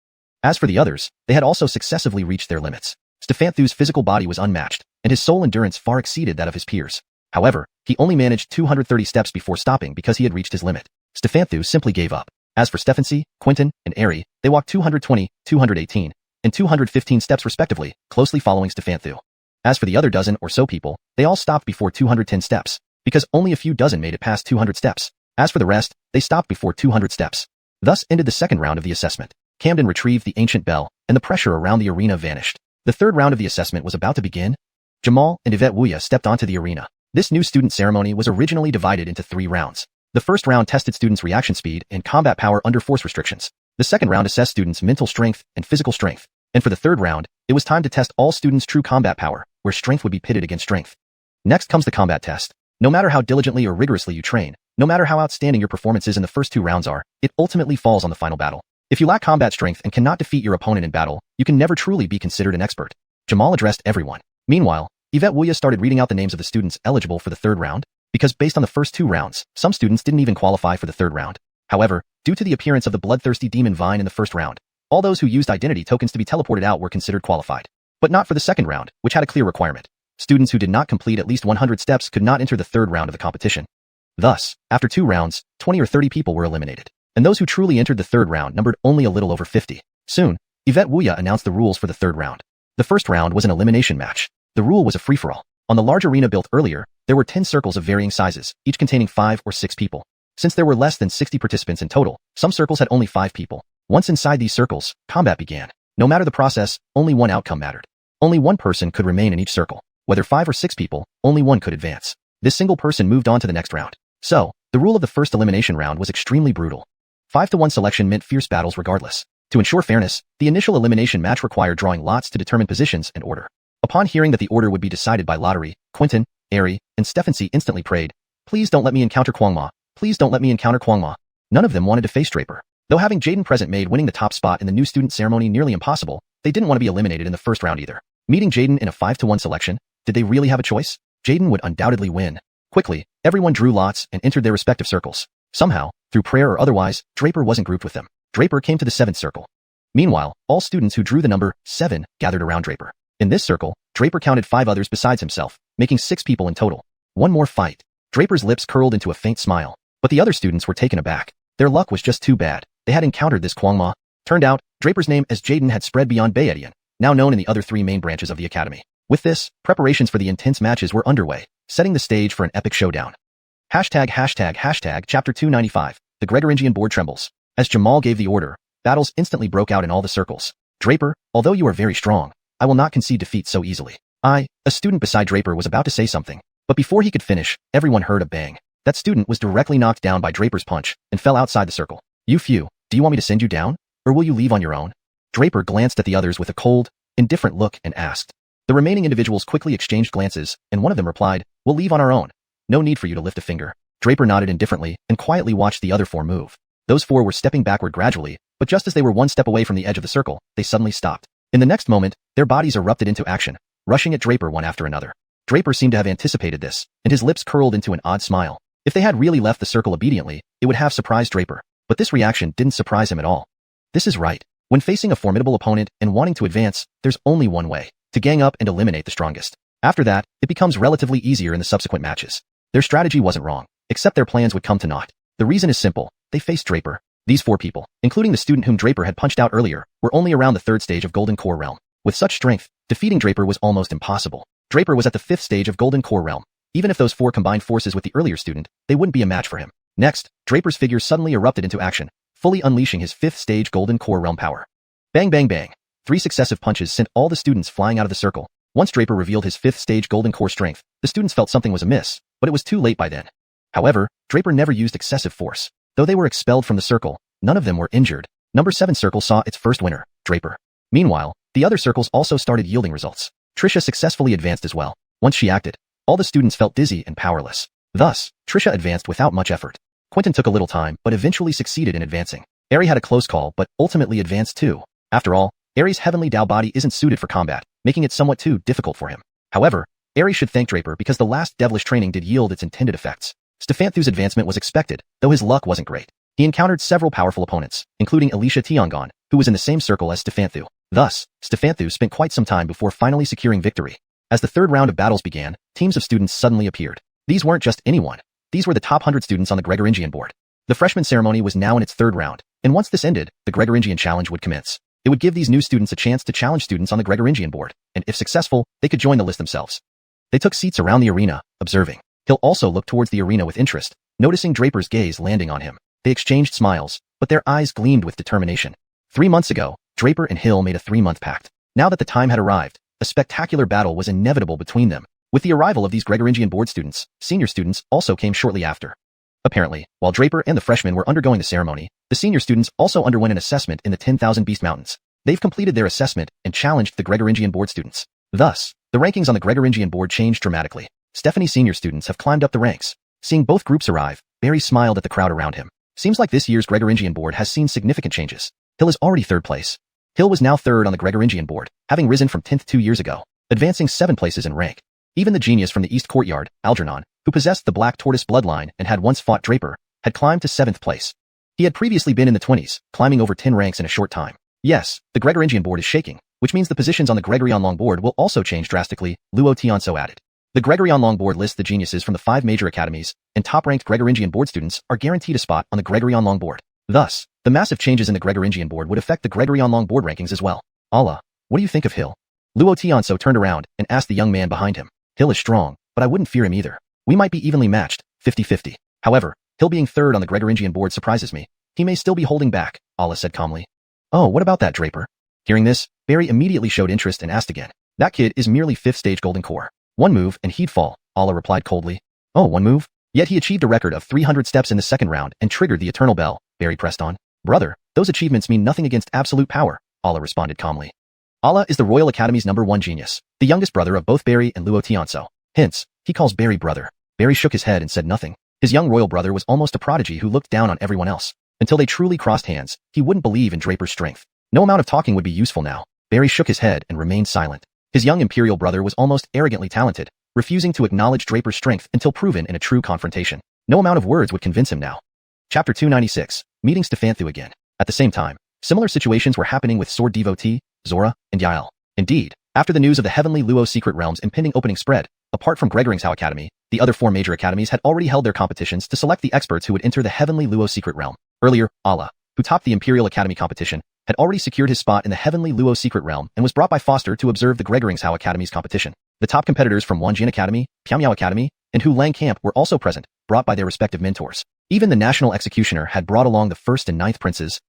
As for the others, they had also successively reached their limits. Stefanthu's physical body was unmatched, and his soul endurance far exceeded that of his peers. However, he only managed 230 steps before stopping because he had reached his limit. Stefanthu simply gave up. As for Stefancy, Quentin, and Ari, they walked 220, 218, and 215 steps respectively, closely following Stefanthu. As for the other dozen or so people, they all stopped before 210 steps, because only a few dozen made it past 200 steps. As for the rest, they stopped before 200 steps. Thus ended the second round of the assessment. Camden retrieved the ancient bell, and the pressure around the arena vanished. The third round of the assessment was about to begin. Jamal and Yvette Wuya stepped onto the arena. This new student ceremony was originally divided into 3 rounds. The first round tested students' reaction speed and combat power under force restrictions. The second round assessed students' mental strength and physical strength. And for the third round, it was time to test all students' true combat power, where strength would be pitted against strength. Next comes the combat test. No matter how diligently or rigorously you train, no matter how outstanding your performances in the first 2 rounds are, it ultimately falls on the final battle. If you lack combat strength and cannot defeat your opponent in battle, you can never truly be considered an expert. Jamal addressed everyone. Meanwhile, Yvette Wuya started reading out the names of the students eligible for the third round, because based on the first 2 rounds, some students didn't even qualify for the third round. However, due to the appearance of the bloodthirsty demon Vine in the first round, all those who used identity tokens to be teleported out were considered qualified. But not for the second round, which had a clear requirement. Students who did not complete at least 100 steps could not enter the third round of the competition. Thus, after 2 rounds, 20 or 30 people were eliminated. And those who truly entered the third round numbered only a little over 50. Soon, Yvette Wuya announced the rules for the third round. The first round was an elimination match. The rule was a free-for-all. On the large arena built earlier, there were 10 circles of varying sizes, each containing 5 or 6 people. Since there were less than 60 participants in total, some circles had only 5 people. Once inside these circles, combat began. No matter the process, only one outcome mattered. Only one person could remain in each circle. Whether 5 or 6 people, only one could advance. This single person moved on to the next round. So, the rule of the first elimination round was extremely brutal. 5-to-1 selection meant fierce battles regardless. To ensure fairness, the initial elimination match required drawing lots to determine positions and order. Upon hearing that the order would be decided by lottery, Quentin, Heir, and Stephanie instantly prayed, "Please don't let me encounter Kwangma. Please don't let me encounter Kwangma." None of them wanted to face Draper. Though having Jaden present made winning the top spot in the new student ceremony nearly impossible, they didn't want to be eliminated in the first round either. Meeting Jaden in a 5-to-1 selection, did they really have a choice? Jaden would undoubtedly win. Quickly, everyone drew lots and entered their respective circles. Somehow, through prayer or otherwise, Draper wasn't grouped with them. Draper came to the 7th circle. Meanwhile, all students who drew the number 7 gathered around Draper. In this circle, Draper counted 5 others besides himself, making 6 people in total. One more fight. Draper's lips curled into a faint smile, but the other students were taken aback. Their luck was just too bad. They had encountered this Kwangma. Turned out, Draper's name as Jaden had spread beyond Bayetian, now known in the other 3 main branches of the academy. With this, preparations for the intense matches were underway, setting the stage for an epic showdown. Chapter 295. The Gregoringian board trembles. As Jamal gave the order, battles instantly broke out in all the circles. Draper, although you are very strong, I will not concede defeat so easily. A student beside Draper was about to say something, but before he could finish, everyone heard a bang. That student was directly knocked down by Draper's punch and fell outside the circle. "You few, do you want me to send you down? Or will you leave on your own?" Draper glanced at the others with a cold, indifferent look and asked. The remaining individuals quickly exchanged glances, and one of them replied, "We'll leave on our own. No need for you to lift a finger." Draper nodded indifferently and quietly watched the other 4 move. Those 4 were stepping backward gradually, but just as they were 1 step away from the edge of the circle, they suddenly stopped. In the next moment, their bodies erupted into action, rushing at Draper one after another. Draper seemed to have anticipated this, and his lips curled into an odd smile. If they had really left the circle obediently, it would have surprised Draper, but this reaction didn't surprise him at all. This is right. When facing a formidable opponent and wanting to advance, there's only one way: to gang up and eliminate the strongest. After that, it becomes relatively easier in the subsequent matches. Their strategy wasn't wrong, except their plans would come to naught. The reason is simple: they faced Draper. These 4 people, including the student whom Draper had punched out earlier, were only around the 3rd stage of Golden Core Realm. With such strength, defeating Draper was almost impossible. Draper was at the 5th stage of Golden Core Realm. Even if those 4 combined forces with the earlier student, they wouldn't be a match for him. Next, Draper's figure suddenly erupted into action, fully unleashing his 5th stage Golden Core Realm power. Bang bang bang. 3 successive punches sent all the students flying out of the circle. Once Draper revealed his 5th stage Golden Core strength, the students felt something was amiss, but it was too late by then. However, Draper never used excessive force. Though they were expelled from the circle, none of them were injured. Number 7 circle saw its first winner, Draper. Meanwhile, the other circles also started yielding results. Trisha successfully advanced as well. Once she acted, all the students felt dizzy and powerless. Thus, Trisha advanced without much effort. Quentin took a little time, but eventually succeeded in advancing. Heir had a close call, but ultimately advanced too. After all, Heir's heavenly Dao body isn't suited for combat, making it somewhat too difficult for him. However, Heir should thank Draper because the last devilish training did yield its intended effects. Stefanthu's advancement was expected, though his luck wasn't great. He encountered several powerful opponents, including Alicia Tiangon, who was in the same circle as Stefanthu. Thus, Stefanthu spent quite some time before finally securing victory. As the 3rd round of battles began, teams of students suddenly appeared. These weren't just anyone. These were the top 100 students on the Gregoringian board. The freshman ceremony was now in its 3rd round, and once this ended, the Gregoringian challenge would commence. It would give these new students a chance to challenge students on the Gregoringian board, and if successful, they could join the list themselves. They took seats around the arena, observing. Hill also looked towards the arena with interest, noticing Draper's gaze landing on him. They exchanged smiles, but their eyes gleamed with determination. 3 months ago, Draper and Hill made a 3-month pact. Now that the time had arrived, a spectacular battle was inevitable between them. With the arrival of these Gregoringian board students, senior students also came shortly after. Apparently, while Draper and the freshmen were undergoing the ceremony, the senior students also underwent an assessment in the 10,000 Beast Mountains. They've completed their assessment and challenged the Gregoringian board students. Thus, the rankings on the Gregoringian board changed dramatically. Stephanie's senior students have climbed up the ranks. Seeing both groups arrive, Barry smiled at the crowd around him. Seems like this year's Gregoringian board has seen significant changes. Hill is already 3rd place. Hill was now 3rd on the Gregoringian board, having risen from 10th 2 years ago, advancing 7 places in rank. Even the genius from the East Courtyard, Algernon, who possessed the Black Tortoise bloodline and had once fought Draper, had climbed to 7th place. He had previously been in the 20s, climbing over 10 ranks in a short time. Yes, the Gregoringian board is shaking, which means the positions on the Gregorian Long board will also change drastically, xiuxian added. The Gregorian Long board lists the geniuses from the 5 major academies, and top-ranked Gregoringian board students are guaranteed a spot on the Gregorian Long board. Thus, the massive changes in the Gregoringian board would affect the Gregorian Long board rankings as well. Allah, what do you think of Hill? xiuxian turned around and asked the young man behind him. Hill is strong, but I wouldn't fear him either. We might be evenly matched, 50-50. However, Hill being 3rd on the Gregoringian board surprises me. He may still be holding back, Allah said calmly. Oh, what about that, Draper? Hearing this, Barry immediately showed interest and asked again. That kid is merely 5th stage golden core. 1 move and he'd fall, Allah replied coldly. Oh, 1 move? Yet he achieved a record of 300 steps in the 2nd round and triggered the eternal bell, Barry pressed on. Brother, those achievements mean nothing against absolute power, Allah responded calmly. Allah is the Royal Academy's #1 genius, the youngest brother of both Barry and xiuxian. Hence, he calls Barry brother. Barry shook his head and said nothing. His young royal brother was almost a prodigy who looked down on everyone else. Until they truly crossed hands, he wouldn't believe in Draper's strength. No amount of talking would be useful now. Barry shook his head and remained silent. His young imperial brother was almost arrogantly talented, refusing to acknowledge Draper's strength until proven in a true confrontation. No amount of words would convince him now. Chapter 296, Meeting Stephanthu again. At the same time, similar situations were happening with Sword Devotee, Zora, and Yael. Indeed, after the news of the Heavenly Luo Secret Realm's impending opening spread, apart from Gregoring's Academy, the other 4 major academies had already held their competitions to select the experts who would enter the Heavenly Luo Secret Realm. Earlier, Allah, who topped the Imperial Academy competition, had already secured his spot in the Heavenly Luo Secret Realm and was brought by Foster to observe the Gregoringshao Academy's competition. The top competitors from Wanjian Academy, Pyamyao Academy, and Hu Lang Camp were also present, brought by their respective mentors. Even the National Executioner had brought along the 1st and 9th princes.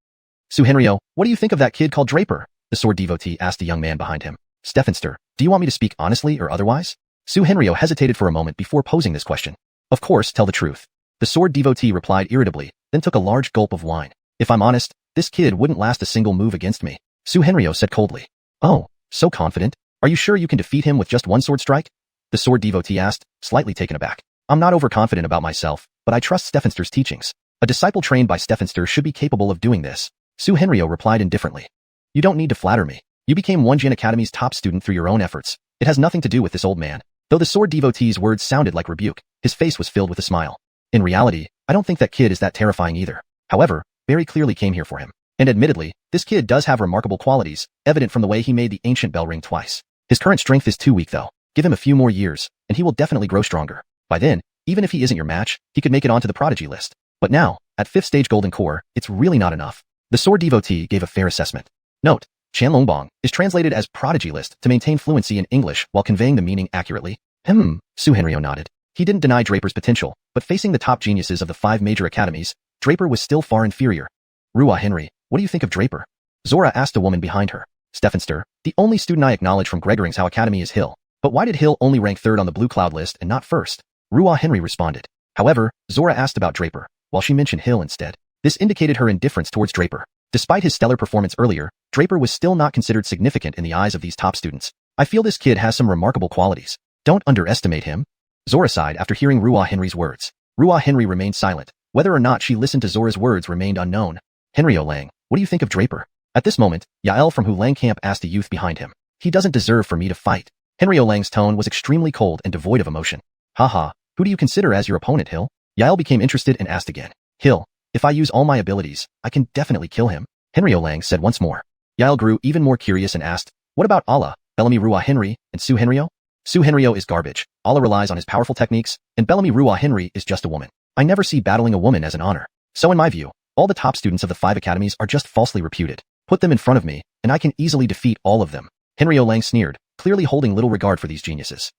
Henrio, what do you think of that kid called Draper? The Sword Devotee asked the young man behind him. Stephanster, do you want me to speak honestly or otherwise? Henrio hesitated for a moment before posing this question. Of course, tell the truth. The Sword Devotee replied irritably, then took a large gulp of wine. If I'm honest, this kid wouldn't last a single move against me. Henrio said coldly. Oh, so confident? Are you sure you can defeat him with just 1 sword strike? The Sword Devotee asked, slightly taken aback. I'm not overconfident about myself, but I trust Stephanster's teachings. A disciple trained by Stephanster should be capable of doing this. Henrio replied indifferently. You don't need to flatter me. You became Wanjian Academy's top student through your own efforts. It has nothing to do with this old man. Though the Sword Devotee's words sounded like rebuke, his face was filled with a smile. In reality, I don't think that kid is that terrifying either. However, Barry clearly came here for him. And admittedly, this kid does have remarkable qualities, evident from the way he made the ancient bell ring twice. His current strength is too weak though. Give him a few more years, and he will definitely grow stronger. By then, even if he isn't your match, he could make it onto the prodigy list. But now, at 5th stage golden core, it's really not enough. The Sword Devotee gave a fair assessment. Note, Chanlongbong is translated as prodigy list to maintain fluency in English while conveying the meaning accurately. Henrio nodded. He didn't deny Draper's potential, but facing the top geniuses of the 5 major academies, Draper was still far inferior. Ruah Henry, what do you think of Draper? Zora asked a woman behind her. Stephanster, the only student I acknowledge from Gregoringshao Academy is Hill. But why did Hill only rank 3rd on the Blue Cloud list and not 1st? Ruah Henry responded. However, Zora asked about Draper, while she mentioned Hill instead. This indicated her indifference towards Draper. Despite his stellar performance earlier, Draper was still not considered significant in the eyes of these top students. I feel this kid has some remarkable qualities. Don't underestimate him. Zora sighed after hearing Ruah Henry's words. Ruah Henry remained silent. Whether or not she listened to Zora's words remained unknown. Henrio Lang, what do you think of Draper? At this moment, Yael from Hu Lang Camp asked a youth behind him. He doesn't deserve for me to fight. Henrio Lang's tone was extremely cold and devoid of emotion. Haha, who do you consider as your opponent, Hill? Yael became interested and asked again. Hill, if I use all my abilities, I can definitely kill him. Henrio Lang said once more. Yael grew even more curious and asked, what about Allah, Bellamy Ruah Henry, and Henrio? Henrio is garbage. Allah relies on his powerful techniques, and Bellamy Ruah Henry is just a woman. I never see battling a woman as an honor. So in my view, all the top students of the 5 academies are just falsely reputed. Put them in front of me, and I can easily defeat all of them. Henrio Lang sneered, clearly holding little regard for these geniuses.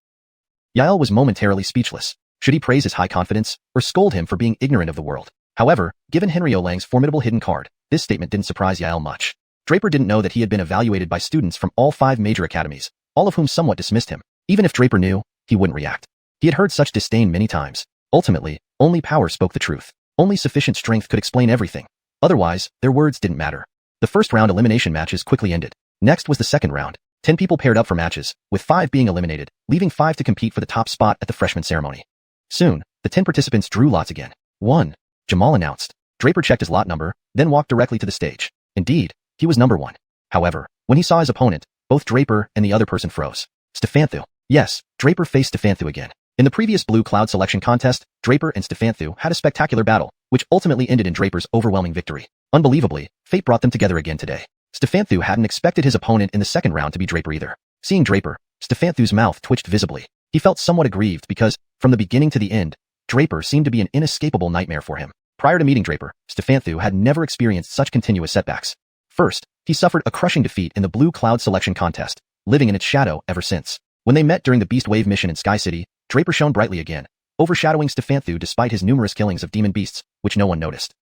Yael was momentarily speechless. Should he praise his high confidence, or scold him for being ignorant of the world? However, given Henry Lang's formidable hidden card, this statement didn't surprise Yael much. Draper didn't know that he had been evaluated by students from all 5 major academies, all of whom somewhat dismissed him. Even if Draper knew, he wouldn't react. He had heard such disdain many times. Ultimately, only power spoke the truth. Only sufficient strength could explain everything. Otherwise, their words didn't matter. The first round elimination matches quickly ended. Next was the second round. 10 people paired up for matches, with 5 being eliminated, leaving 5 to compete for the top spot at the freshman ceremony. Soon, the 10 participants drew lots again. 1. Jamal announced. Draper checked his lot number, then walked directly to the stage. Indeed, he was number 1. However, when he saw his opponent, both Draper and the other person froze. Stefanthu. Yes, Draper faced Stefanthu again. In the previous Blue Cloud selection contest, Draper and Stefanthu had a spectacular battle, which ultimately ended in Draper's overwhelming victory. Unbelievably, fate brought them together again today. Stefanthu hadn't expected his opponent in the second round to be Draper either. Seeing Draper, Stefanthu's mouth twitched visibly. He felt somewhat aggrieved because, from the beginning to the end, Draper seemed to be an inescapable nightmare for him. Prior to meeting Draper, Stefanthu had never experienced such continuous setbacks. First, he suffered a crushing defeat in the Blue Cloud selection contest, living in its shadow ever since. When they met during the Beast Wave mission in Sky City, Draper shone brightly again, overshadowing Stefanthu despite his numerous killings of demon beasts, which no one noticed.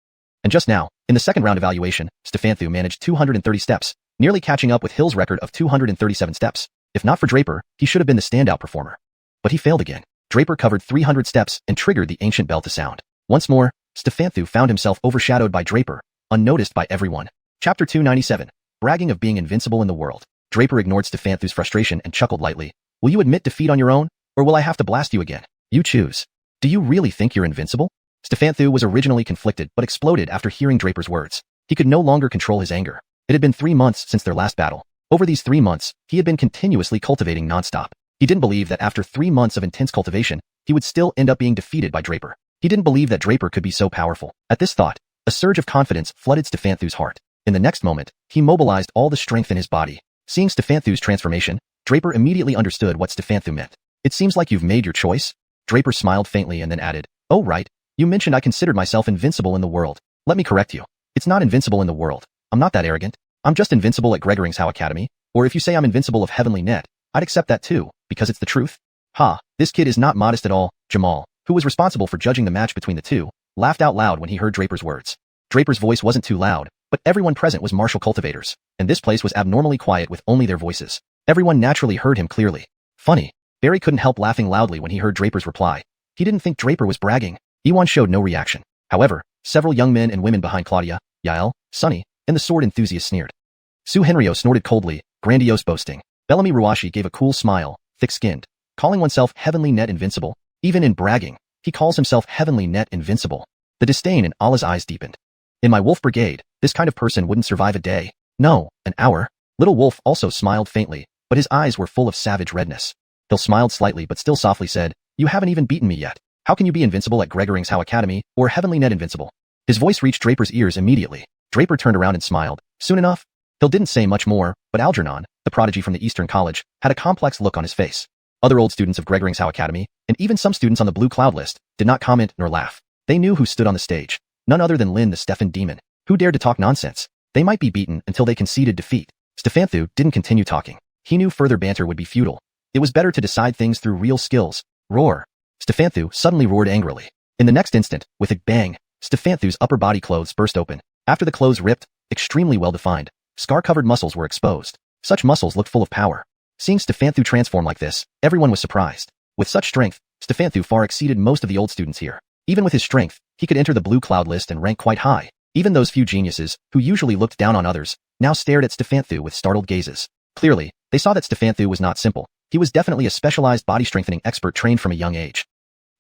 And just now, in the second round evaluation, Stefanthu managed 230 steps, nearly catching up with Hill's record of 237 steps. If not for Draper, he should have been the standout performer. But he failed again. Draper covered 300 steps and triggered the ancient bell to sound. Once more, Stefanthu found himself overshadowed by Draper, unnoticed by everyone. Chapter 297. Bragging of being invincible in the world. Draper ignored Stefanthu's frustration and chuckled lightly. Will you admit defeat on your own, or will I have to blast you again? You choose. Do you really think you're invincible? Stefanthu was originally conflicted but exploded after hearing Draper's words. He could no longer control his anger. It had been 3 months since their last battle. Over these 3 months, he had been continuously cultivating nonstop. He didn't believe that after 3 months of intense cultivation, he would still end up being defeated by Draper. He didn't believe that Draper could be so powerful. At this thought, a surge of confidence flooded Stefanthu's heart. In the next moment, he mobilized all the strength in his body. Seeing Stefanthu's transformation, Draper immediately understood what Stefanthu meant. It seems like you've made your choice? Draper smiled faintly and then added, Oh right, you mentioned I considered myself invincible in the world. Let me correct you. It's not invincible in the world. I'm not that arrogant. I'm just invincible at Gregoring's Academy, or if you say I'm invincible of Heavenly Net, I'd accept that too, because it's the truth. Ha, this kid is not modest at all. Jamal, who was responsible for judging the match between the two, laughed out loud when he heard Draper's words. Draper's voice wasn't too loud, but everyone present was martial cultivators, and this place was abnormally quiet with only their voices. Everyone naturally heard him clearly. Funny. Barry couldn't help laughing loudly when he heard Draper's reply. He didn't think Draper was bragging. Ewan showed no reaction. However, several young men and women behind Claudia, Yael, Sunny, and the sword enthusiast sneered. Sue Henryo snorted coldly, grandiose boasting. Bellamy Ruashi gave a cool smile, thick-skinned. Calling oneself Heavenly Net invincible? Even in bragging, he calls himself Heavenly Net invincible. The disdain in Allah's eyes deepened. In my Wolf Brigade, this kind of person wouldn't survive a day. No, an hour. Little Wolf also smiled faintly, but his eyes were full of savage redness. Hill smiled slightly but still softly said, You haven't even beaten me yet. How can you be invincible at Gregoring's Academy, or Heavenly Net invincible? His voice reached Draper's ears immediately. Draper turned around and smiled. Soon enough, Hill didn't say much more, but Algernon, the prodigy from the Eastern College, had a complex look on his face. Other old students of Gregoring's Academy, and even some students on the Blue Cloud list, did not comment nor laugh. They knew who stood on the stage. None other than Lin the Stefan Demon. Who dared to talk nonsense? They might be beaten until they conceded defeat. Stefanthu didn't continue talking. He knew further banter would be futile. It was better to decide things through real skills. Roar. Stefanthu suddenly roared angrily. In the next instant, with a bang, Stefanthu's upper body clothes burst open. After the clothes ripped, extremely well-defined, scar-covered muscles were exposed. Such muscles looked full of power. Seeing Stefanthu transform like this, everyone was surprised. With such strength, Stefanthu far exceeded most of the old students here. Even with his strength, he could enter the Blue Cloud list and rank quite high. Even those few geniuses, who usually looked down on others, now stared at Stefanthu with startled gazes. Clearly, they saw that Stefanthu was not simple. He was definitely a specialized body-strengthening expert trained from a young age.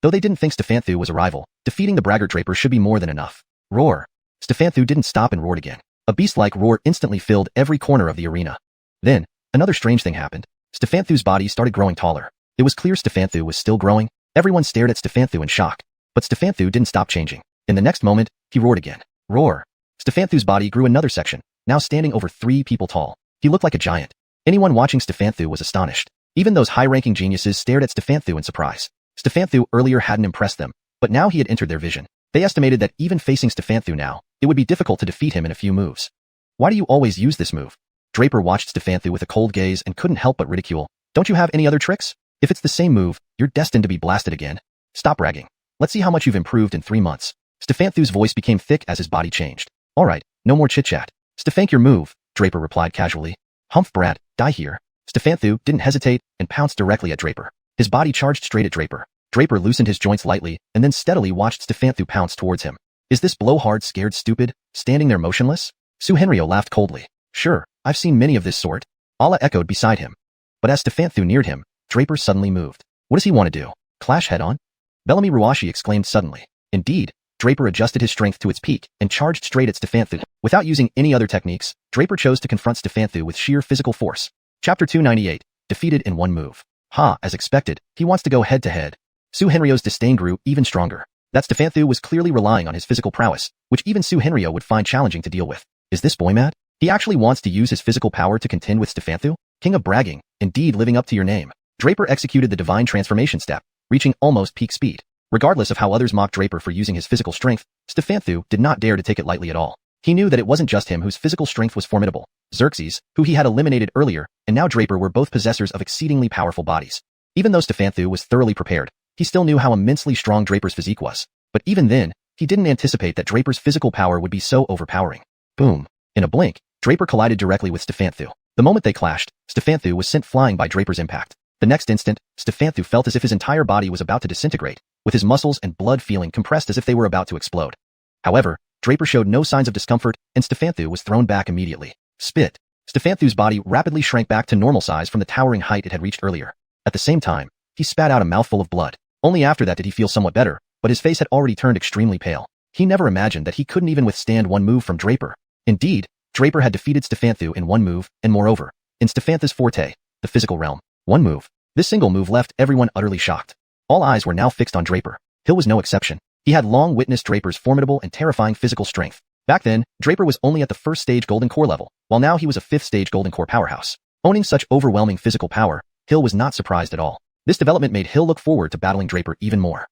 Though they didn't think Stefanthu was a rival, defeating the braggart Draper should be more than enough. Roar. Stefanthu didn't stop and roared again. A beast-like roar instantly filled every corner of the arena. Then, another strange thing happened. Stefanthu's body started growing taller. It was clear Stefanthu was still growing. Everyone stared at Stefanthu in shock. But Stefanthu didn't stop changing. In the next moment, he roared again. Roar. Stefanthu's body grew another section, now standing over 3 people tall. He looked like a giant. Anyone watching Stefanthu was astonished. Even those high-ranking geniuses stared at Stefanthu in surprise. Stefanthu earlier hadn't impressed them, but now he had entered their vision. They estimated that even facing Stefanthu now, it would be difficult to defeat him in a few moves. Why do you always use this move? Draper watched Stefanthu with a cold gaze and couldn't help but ridicule. Don't you have any other tricks? If it's the same move, you're destined to be blasted again. Stop bragging. Let's see how much you've improved in 3 months. Stefanthu's voice became thick as his body changed. Alright, no more chit-chat. Stefank your move, Draper replied casually. Humph brat, die here. Stefanthu didn't hesitate and pounced directly at Draper. His body charged straight at Draper. Draper loosened his joints lightly and then steadily watched Stefanthu pounce towards him. Is this blowhard scared stupid, standing there motionless? xiuxian laughed coldly. Sure, I've seen many of this sort. Allah echoed beside him. But as Stefanthu neared him, Draper suddenly moved. What does he want to do? Clash head-on? Bellamy Ruashi exclaimed suddenly. Indeed, Draper adjusted his strength to its peak and charged straight at Stefanthu. Without using any other techniques, Draper chose to confront Stefanthu with sheer physical force. Chapter 298, defeated in one move. Ha, as expected, he wants to go head-to-head. xiuxian's disdain grew even stronger. That Stefanthu was clearly relying on his physical prowess, which even xiuxian would find challenging to deal with. Is this boy mad? He actually wants to use his physical power to contend with Stefanthu? King of bragging, indeed living up to your name. Draper executed the divine transformation step, reaching almost peak speed. Regardless of how others mocked Draper for using his physical strength, Stefanthu did not dare to take it lightly at all. He knew that it wasn't just him whose physical strength was formidable. Xerxes, who he had eliminated earlier, and now Draper were both possessors of exceedingly powerful bodies. Even though Stefanthu was thoroughly prepared, he still knew how immensely strong Draper's physique was. But even then, he didn't anticipate that Draper's physical power would be so overpowering. Boom. In a blink, Draper collided directly with Stefanthu. The moment they clashed, Stefanthu was sent flying by Draper's impact. The next instant, Stefanthu felt as if his entire body was about to disintegrate, with his muscles and blood feeling compressed as if they were about to explode. However, Draper showed no signs of discomfort, and Stefanthu was thrown back immediately. Spit. Stefanthu's body rapidly shrank back to normal size from the towering height it had reached earlier. At the same time, he spat out a mouthful of blood. Only after that did he feel somewhat better, but his face had already turned extremely pale. He never imagined that he couldn't even withstand one move from Draper. Indeed, Draper had defeated Stefanthu in one move, and moreover, in Stefanthu's forte, the physical realm. One move. This single move left everyone utterly shocked. All eyes were now fixed on Draper. Hill was no exception. He had long witnessed Draper's formidable and terrifying physical strength. Back then, Draper was only at the first stage Golden Core level, while now he was a fifth stage Golden Core powerhouse. Owning such overwhelming physical power, Hill was not surprised at all. This development made Hill look forward to battling Draper even more.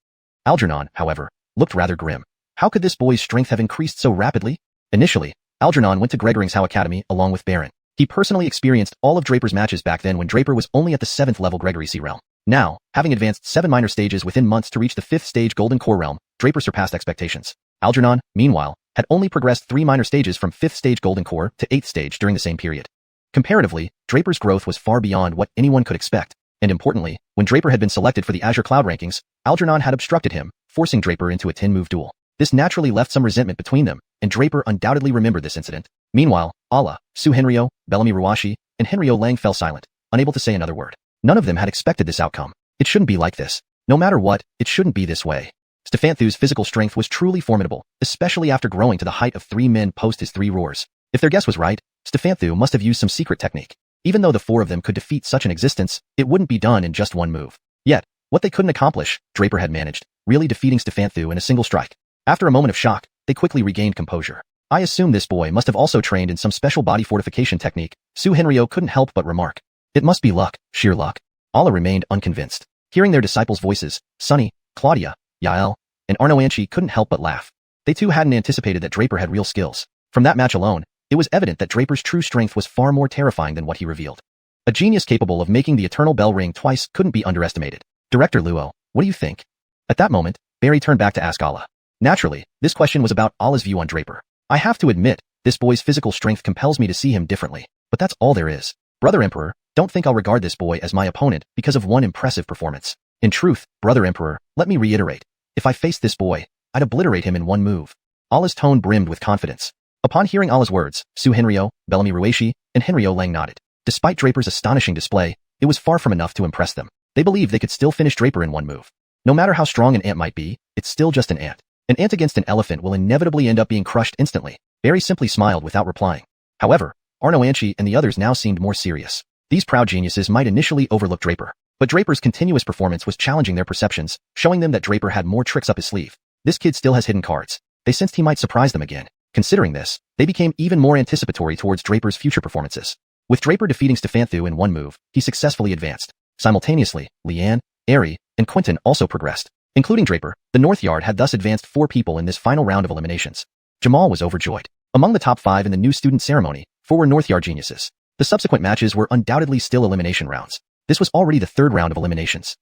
Algernon, however, looked rather grim. How could this boy's strength have increased so rapidly? Initially, Algernon went to Gregoring's How Academy along with Baron. He personally experienced all of Draper's matches back then when Draper was only at the 7th level Gregory C realm. Now, having advanced 7 minor stages within months to reach the 5th stage Golden Core realm, Draper surpassed expectations. Algernon, meanwhile, had only progressed 3 minor stages from 5th stage Golden Core to 8th stage during the same period. Comparatively, Draper's growth was far beyond what anyone could expect, and importantly, when Draper had been selected for the Azure Cloud rankings, Algernon had obstructed him, forcing Draper into a 10-move duel. This naturally left some resentment between them, and Draper undoubtedly remembered this incident. Meanwhile, Allah, xiuxian, Bellamy Ruashi, and Henryo Lang fell silent, unable to say another word. None of them had expected this outcome. It shouldn't be like this. No matter what, it shouldn't be this way. Stefanthu's physical strength was truly formidable, especially after growing to the height of 3 men post his 3 roars. If their guess was right, Stefanthu must have used some secret technique. Even though the 4 of them could defeat such an existence, it wouldn't be done in just one move. Yet, what they couldn't accomplish, Draper had managed, really defeating Stefanthu in a single strike. After a moment of shock, they quickly regained composure. I assume this boy must have also trained in some special body fortification technique, xiuxian couldn't help but remark. It must be luck, sheer luck. Allah remained unconvinced. Hearing their disciples' voices, Sunny, Claudia, Yael, and Arnoanchi couldn't help but laugh. They too hadn't anticipated that Draper had real skills. From that match alone, it was evident that Draper's true strength was far more terrifying than what he revealed. A genius capable of making the eternal bell ring twice couldn't be underestimated. Director Luo, what do you think? At that moment, Barry turned back to ask Allah. Naturally, this question was about Allah's view on Draper. I have to admit, this boy's physical strength compels me to see him differently, but that's all there is. Brother Emperor, don't think I'll regard this boy as my opponent because of one impressive performance. In truth, Brother Emperor, let me reiterate. If I faced this boy, I'd obliterate him in one move. Allah's tone brimmed with confidence. Upon hearing Allah's words, xiuxian, Bellamy Ruashi, and Henryo Lang nodded. Despite Draper's astonishing display, it was far from enough to impress them. They believed they could still finish Draper in one move. No matter how strong an ant might be, it's still just an ant. An ant against an elephant will inevitably end up being crushed instantly. Barry simply smiled without replying. However, Arnoanchi and the others now seemed more serious. These proud geniuses might initially overlook Draper, but Draper's continuous performance was challenging their perceptions, showing them that Draper had more tricks up his sleeve. This kid still has hidden cards. They sensed he might surprise them again. Considering this, they became even more anticipatory towards Draper's future performances. With Draper defeating Stefanthu in one move, he successfully advanced. Simultaneously, Leanne, Aerie, and Quentin also progressed. Including Draper, the North Yard had thus advanced 4 people in this final round of eliminations. Jamal was overjoyed. Among the top 5 in the new student ceremony, 4 were North Yard geniuses. The subsequent matches were undoubtedly still elimination rounds. This was already the 3rd round of eliminations.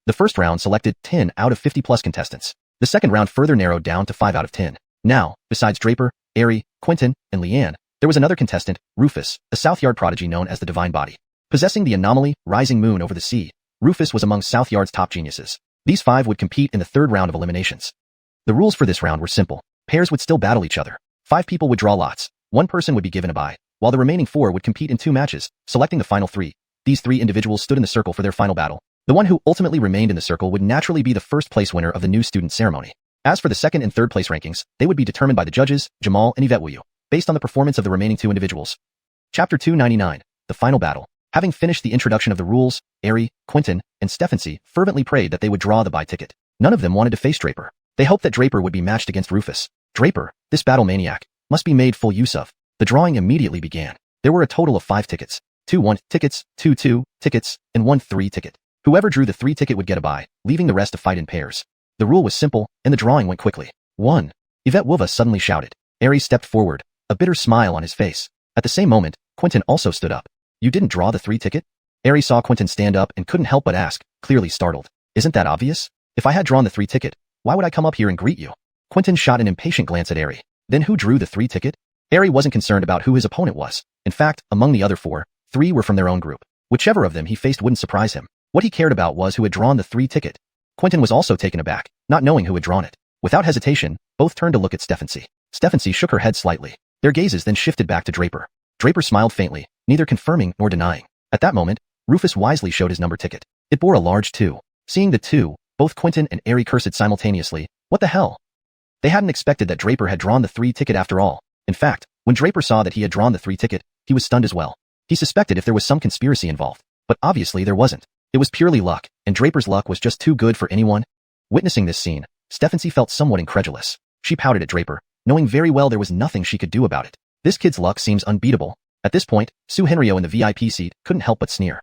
The first round selected 10 out of 50 plus contestants. The second round further narrowed down to 5 out of 10. Now, besides Draper, Aerie, Quentin, and Leanne, there was another contestant, Rufus, a Southyard prodigy known as the Divine Body. Possessing the anomaly, Rising Moon over the sea, Rufus was among Southyard's top geniuses. These 5 would compete in the third round of eliminations. The rules for this round were simple. Pairs would still battle each other. 5 people would draw lots. 1 person would be given a bye, while the remaining 4 would compete in 2 matches, selecting the final 3. These 3 individuals stood in the circle for their final battle. The one who ultimately remained in the circle would naturally be the first place winner of the new student ceremony. As for the second and third place rankings, they would be determined by the judges, Jamal and Ep2of2, based on the performance of the remaining 2 individuals. Chapter 299, The Final Battle. Having finished the introduction of the rules, Aerie, Quentin, and xianxia fervently prayed that they would draw the bye ticket. None of them wanted to face Draper. They hoped that Draper would be matched against Rufus. Draper, this battle maniac, must be made full use of. The drawing immediately began. There were a total of 5 tickets. 2 1 tickets, 2 2 tickets, and 1 3 ticket. Whoever drew the 3 ticket would get a bye, leaving the rest to fight in pairs. The rule was simple, and the drawing went quickly. 1. Ep2of2 suddenly shouted. Aerie stepped forward, a bitter smile on his face. At the same moment, Quentin also stood up. You didn't draw the 3 ticket? Aerie saw Quentin stand up and couldn't help but ask, clearly startled. Isn't that obvious? If I had drawn the 3 ticket, why would I come up here and greet you? Quentin shot an impatient glance at Aerie. Then who drew the 3 ticket? Aerie wasn't concerned about who his opponent was. In fact, among the other 4, 3 were from their own group. Whichever of them he faced wouldn't surprise him. What he cared about was who had drawn the 3 ticket. Quentin was also taken aback, not knowing who had drawn it. Without hesitation, both turned to look at xianxia. Xianxia shook her head slightly. Their gazes then shifted back to Draper. Draper smiled faintly, neither confirming nor denying. At that moment, Rufus wisely showed his number ticket. It bore a large 2. Seeing the 2, both Quentin and Aerie cursed simultaneously. What the hell? They hadn't expected that Draper had drawn the 3 ticket after all. In fact, when Draper saw that he had drawn the 3 ticket, he was stunned as well. He suspected if there was some conspiracy involved, but obviously there wasn't. It was purely luck, and Draper's luck was just too good for anyone. Witnessing this scene, xianxia felt somewhat incredulous. She pouted at Draper, knowing very well there was nothing she could do about it. This kid's luck seems unbeatable. At this point, Su Henryo in the VIP seat couldn't help but sneer.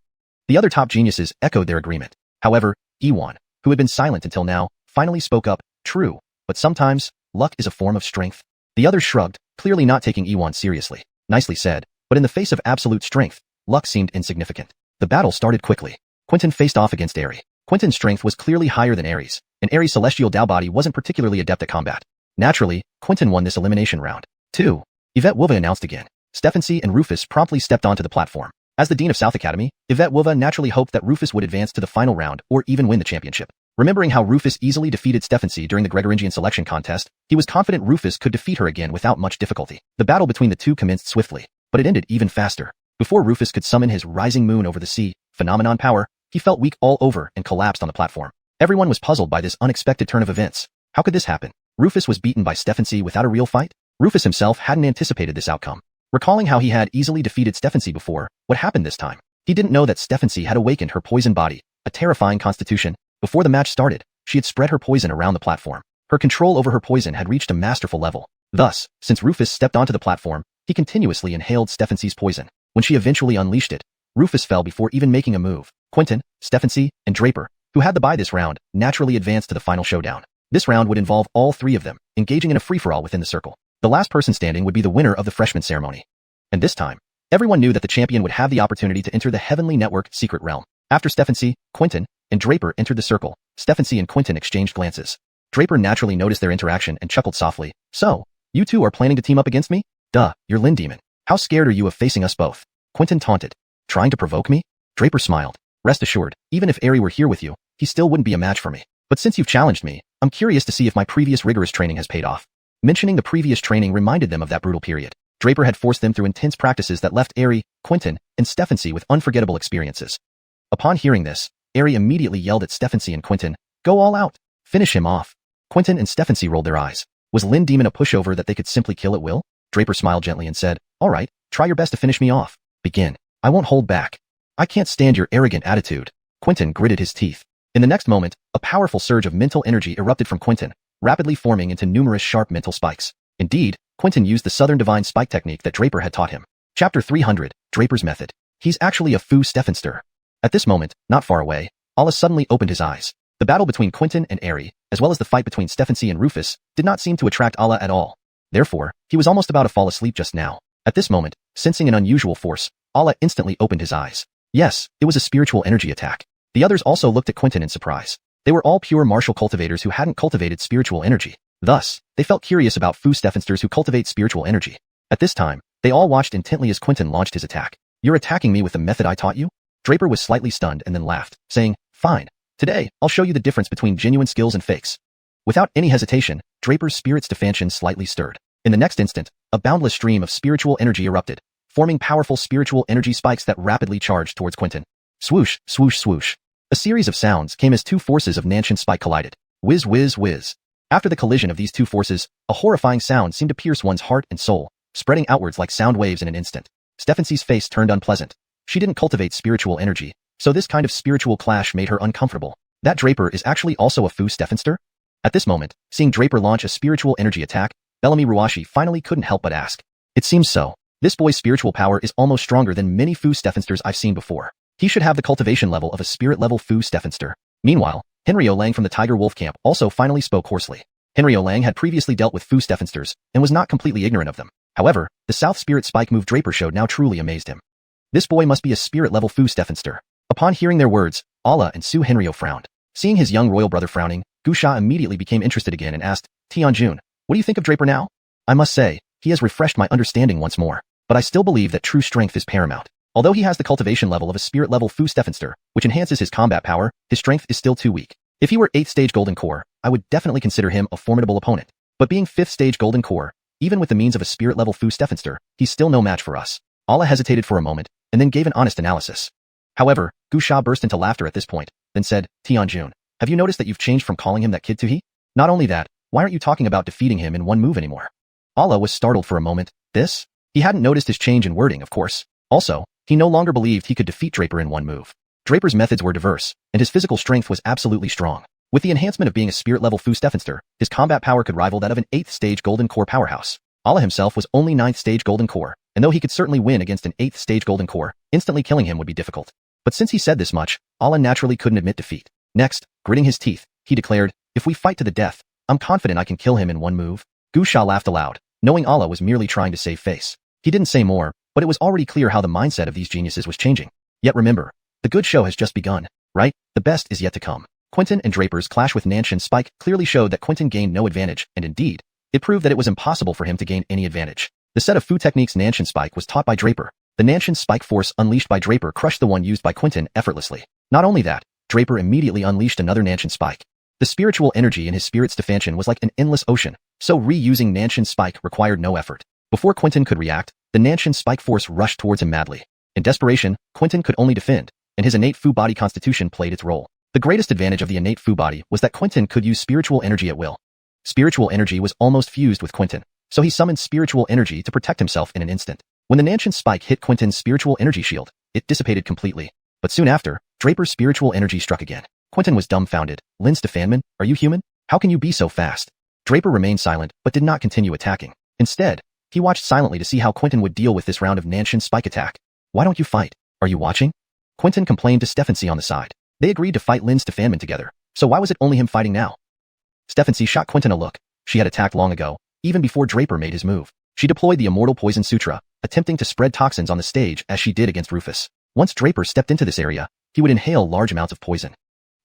The other top geniuses echoed their agreement. However, Iwan, who had been silent until now, finally spoke up. True, but sometimes, luck is a form of strength. The others shrugged, clearly not taking Iwan seriously. Nicely said, but in the face of absolute strength, luck seemed insignificant. The battle started quickly. Quentin faced off against Aerie. Quentin's strength was clearly higher than Aerie's, and Aerie's celestial Dao body wasn't particularly adept at combat. Naturally, Quentin won this elimination round. 2. Ep2of2 announced again. xianxia and Rufus promptly stepped onto the platform. As the Dean of South Academy, Ep2of2 naturally hoped that Rufus would advance to the final round or even win the championship. Remembering how Rufus easily defeated xianxia during the Gregoringian selection contest, he was confident Rufus could defeat her again without much difficulty. The battle between the two commenced swiftly, but it ended even faster. Before Rufus could summon his Rising Moon over the sea, phenomenon power, he felt weak all over and collapsed on the platform. Everyone was puzzled by this unexpected turn of events. How could this happen? Rufus was beaten by xianxia without a real fight? Rufus himself hadn't anticipated this outcome. Recalling how he had easily defeated xianxia before, what happened this time? He didn't know that xianxia had awakened her poison body, a terrifying constitution. Before the match started, she had spread her poison around the platform. Her control over her poison had reached a masterful level. Thus, since Rufus stepped onto the platform, he continuously inhaled xianxia's poison. When she eventually unleashed it, Rufus fell before even making a move. Quentin, xianxia, and Draper, who had the bye this round, naturally advanced to the final showdown. This round would involve all 3 of them, engaging in a free-for-all within the circle. The last person standing would be the winner of the freshman ceremony. And this time, everyone knew that the champion would have the opportunity to enter the Heavenly Network secret realm. After xianxia, Quentin, and Draper entered the circle, xianxia and Quentin exchanged glances. Draper naturally noticed their interaction and chuckled softly. So, you 2 are planning to team up against me? Duh, you're Lin Demon. How scared are you of facing us both? Quentin taunted. Trying to provoke me? Draper smiled. Rest assured, even if Aerie were here with you, he still wouldn't be a match for me. But since you've challenged me, I'm curious to see if my previous rigorous training has paid off. Mentioning the previous training reminded them of that brutal period. Draper had forced them through intense practices that left Aerie, Quentin, and xianxia with unforgettable experiences. Upon hearing this, Aerie immediately yelled at xianxia and Quentin, "Go all out! Finish him off!" Quentin and xianxia rolled their eyes. Was Lin Demon a pushover that they could simply kill at will? Draper smiled gently and said, "All right, try your best to finish me off. Begin. I won't hold back. I can't stand your arrogant attitude." Quentin gritted his teeth. In the next moment, a powerful surge of mental energy erupted from Quentin, rapidly forming into numerous sharp mental spikes. Indeed, Quentin used the Southern Divine Spike technique that Draper had taught him. Chapter 300, Draper's Method. He's actually a faux Steffenster. At this moment, not far away, Allah suddenly opened his eyes. The battle between Quentin and Aerie, as well as the fight between xianxia and Rufus, did not seem to attract Allah at all. Therefore, he was almost about to fall asleep just now. At this moment, sensing an unusual force, Allah instantly opened his eyes. Yes, it was a spiritual energy attack. The others also looked at Quentin in surprise. They were all pure martial cultivators who hadn't cultivated spiritual energy. Thus, they felt curious about Fu Stephansters who cultivate spiritual energy. At this time, they all watched intently as Quentin launched his attack. "You're attacking me with the method I taught you?" Draper was slightly stunned and then laughed, saying, "Fine. Today, I'll show you the difference between genuine skills and fakes." Without any hesitation, Draper's spirit's Stephantian slightly stirred. In the next instant, a boundless stream of spiritual energy erupted, forming powerful spiritual energy spikes that rapidly charged towards Quentin. Swoosh, swoosh, swoosh. A series of sounds came as two forces of Nanshan spike collided. Whiz, whiz, whiz. After the collision of these two forces, a horrifying sound seemed to pierce one's heart and soul, spreading outwards like sound waves in an instant. Stephancy's face turned unpleasant. She didn't cultivate spiritual energy, so this kind of spiritual clash made her uncomfortable. That Draper is actually also a Fu Stephanster? At this moment, seeing Draper launch a spiritual energy attack, Bellamy Ruashi finally couldn't help but ask. It seems so. This boy's spiritual power is almost stronger than many Fu Stephansters I've seen before. He should have the cultivation level of a spirit-level Fu Stephanster. Meanwhile, Henryo Lang from the Tiger Wolf camp also finally spoke hoarsely. Henryo Lang had previously dealt with Fu Stephansters and was not completely ignorant of them. However, the South Spirit Spike move Draper showed now truly amazed him. This boy must be a spirit-level Fu Stephanster. Upon hearing their words, Allah and Su Henryo frowned. Seeing his young royal brother frowning, Gusha immediately became interested again and asked, "Tianjun, what do you think of Draper now?" "I must say, he has refreshed my understanding once more, but I still believe that true strength is paramount. Although he has the cultivation level of a spirit-level Fu Stephanster, which enhances his combat power, his strength is still too weak. If he were 8th stage Golden Core, I would definitely consider him a formidable opponent. But being 5th stage Golden Core, even with the means of a spirit-level Fu Stephanster, he's still no match for us." Allah hesitated for a moment, and then gave an honest analysis. However, Gusha burst into laughter at this point, then said, "Tianjun, have you noticed that you've changed from calling him that kid to he? Not only that, why aren't you talking about defeating him in one move anymore?" Allah was startled for a moment. This? He hadn't noticed his change in wording, of course. Also, he no longer believed he could defeat Draper in one move. Draper's methods were diverse, and his physical strength was absolutely strong. With the enhancement of being a spirit-level Fu Stephanster, his combat power could rival that of an 8th stage Golden Core powerhouse. Allah himself was only 9th stage Golden Core, and though he could certainly win against an 8th stage Golden Core, instantly killing him would be difficult. But since he said this much, Allah naturally couldn't admit defeat. Next, gritting his teeth, he declared, "If we fight to the death, I'm confident I can kill him in one move." Gusha laughed aloud, knowing Allah was merely trying to save face. He didn't say more, but it was already clear how the mindset of these geniuses was changing. Yet remember, the good show has just begun, right? The best is yet to come. Quentin and Draper's clash with Nanshan Spike clearly showed that Quentin gained no advantage, and indeed, it proved that it was impossible for him to gain any advantage. The set of Fu techniques Nanshan Spike was taught by Draper. The Nanshan Spike force unleashed by Draper crushed the one used by Quentin effortlessly. Not only that, Draper immediately unleashed another Nanshan Spike. The spiritual energy in his spirit's Stephantian was like an endless ocean, so reusing Nanshan Spike required no effort. Before Quentin could react, the Nanshan Spike force rushed towards him madly. In desperation, Quentin could only defend, and his innate Fu body constitution played its role. The greatest advantage of the innate Fu body was that Quentin could use spiritual energy at will. Spiritual energy was almost fused with Quentin, so he summoned spiritual energy to protect himself in an instant. When the Nanshan Spike hit Quentin's spiritual energy shield, it dissipated completely. But soon after, Draper's spiritual energy struck again. Quentin was dumbfounded. "Lin Stefanman, are you human? How can you be so fast?" Draper remained silent, but did not continue attacking. Instead, he watched silently to see how Quentin would deal with this round of Nanshan Spike attack. "Why don't you fight? Are you watching?" Quentin complained to Stephancy on the side. They agreed to fight Lin Stefanman together, so why was it only him fighting now? Stephancy shot Quentin a look. She had attacked long ago, even before Draper made his move. She deployed the Immortal Poison Sutra, attempting to spread toxins on the stage as she did against Rufus. Once Draper stepped into this area, he would inhale large amounts of poison.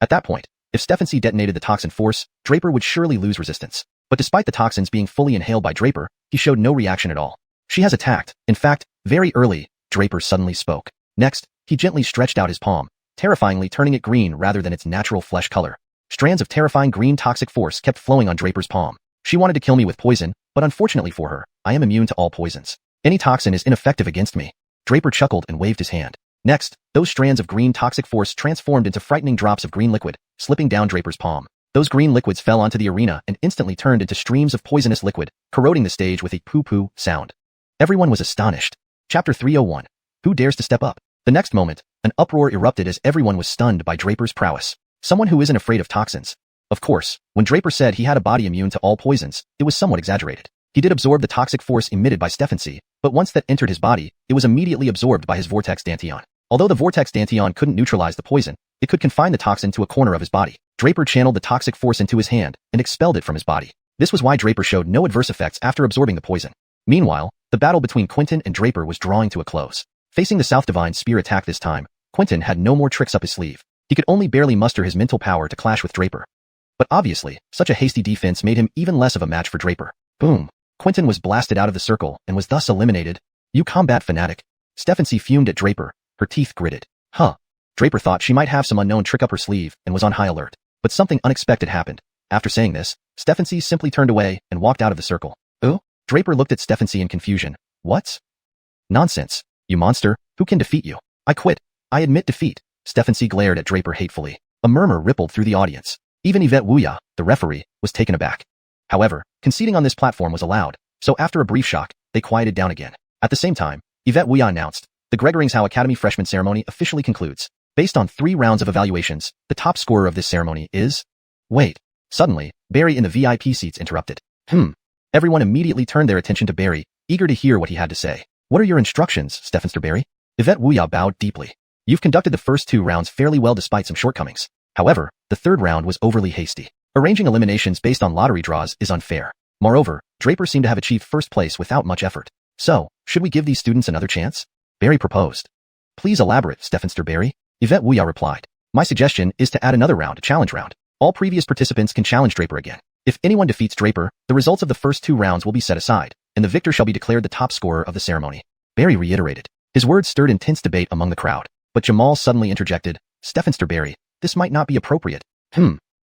At that point, if Stephancy detonated the toxin force, Draper would surely lose resistance. But despite the toxins being fully inhaled by Draper, he showed no reaction at all. "She has attacked. In fact, very early," Draper suddenly spoke. Next, he gently stretched out his palm, terrifyingly turning it green rather than its natural flesh color. Strands of terrifying green toxic force kept flowing on Draper's palm. "She wanted to kill me with poison, but unfortunately for her, I am immune to all poisons. Any toxin is ineffective against me." Draper chuckled and waved his hand. Next, those strands of green toxic force transformed into frightening drops of green liquid, slipping down Draper's palm. Those green liquids fell onto the arena and instantly turned into streams of poisonous liquid, corroding the stage with a poo-poo sound. Everyone was astonished. Chapter 301. Who dares to step up? The next moment, an uproar erupted as everyone was stunned by Draper's prowess. Someone who isn't afraid of toxins. Of course, when Draper said he had a body immune to all poisons, it was somewhat exaggerated. He did absorb the toxic force emitted by Stephancy, but once that entered his body, it was immediately absorbed by his Vortex Dantian. Although the Vortex Dantian couldn't neutralize the poison, it could confine the toxin to a corner of his body. Draper channeled the toxic force into his hand and expelled it from his body. This was why Draper showed no adverse effects after absorbing the poison. Meanwhile, the battle between Quentin and Draper was drawing to a close. Facing the South Divine Spear attack this time, Quentin had no more tricks up his sleeve. He could only barely muster his mental power to clash with Draper. But obviously, such a hasty defense made him even less of a match for Draper. Boom. Quentin was blasted out of the circle and was thus eliminated. You combat fanatic. Stephanie fumed at Draper, her teeth gritted. Draper thought she might have some unknown trick up her sleeve and was on high alert. But something unexpected happened. After saying this, Stephanie simply turned away and walked out of the circle. Oh? Draper looked at Stephanie in confusion. What? Nonsense. You monster, who can defeat you? I quit. I admit defeat. Stephanie glared at Draper hatefully. A murmur rippled through the audience. Even Yvette Wuya, the referee, was taken aback. However, conceding on this platform was allowed, so after a brief shock, they quieted down again. At the same time, Yvette Wuya announced, the Xiao Academy freshman ceremony officially concludes. Based on 3 rounds of evaluations, the top scorer of this ceremony is... Wait. Suddenly, Barry in the VIP seats interrupted. Everyone immediately turned their attention to Barry, eager to hear what he had to say. What are your instructions, Stephanie Barry? Yvette Wuya bowed deeply. You've conducted the first 2 rounds fairly well despite some shortcomings. However, the 3rd round was overly hasty. Arranging eliminations based on lottery draws is unfair. Moreover, Draper seemed to have achieved first place without much effort. So, should we give these students another chance? Barry proposed. Please elaborate, Stephanie Barry. Yvette Wuya replied. My suggestion is to add another round, a challenge round. All previous participants can challenge Draper again. If anyone defeats Draper, the results of the first 2 rounds will be set aside, and the victor shall be declared the top scorer of the ceremony. Barry reiterated. His words stirred intense debate among the crowd, but Jamal suddenly interjected, Stephanie Barry, this might not be appropriate.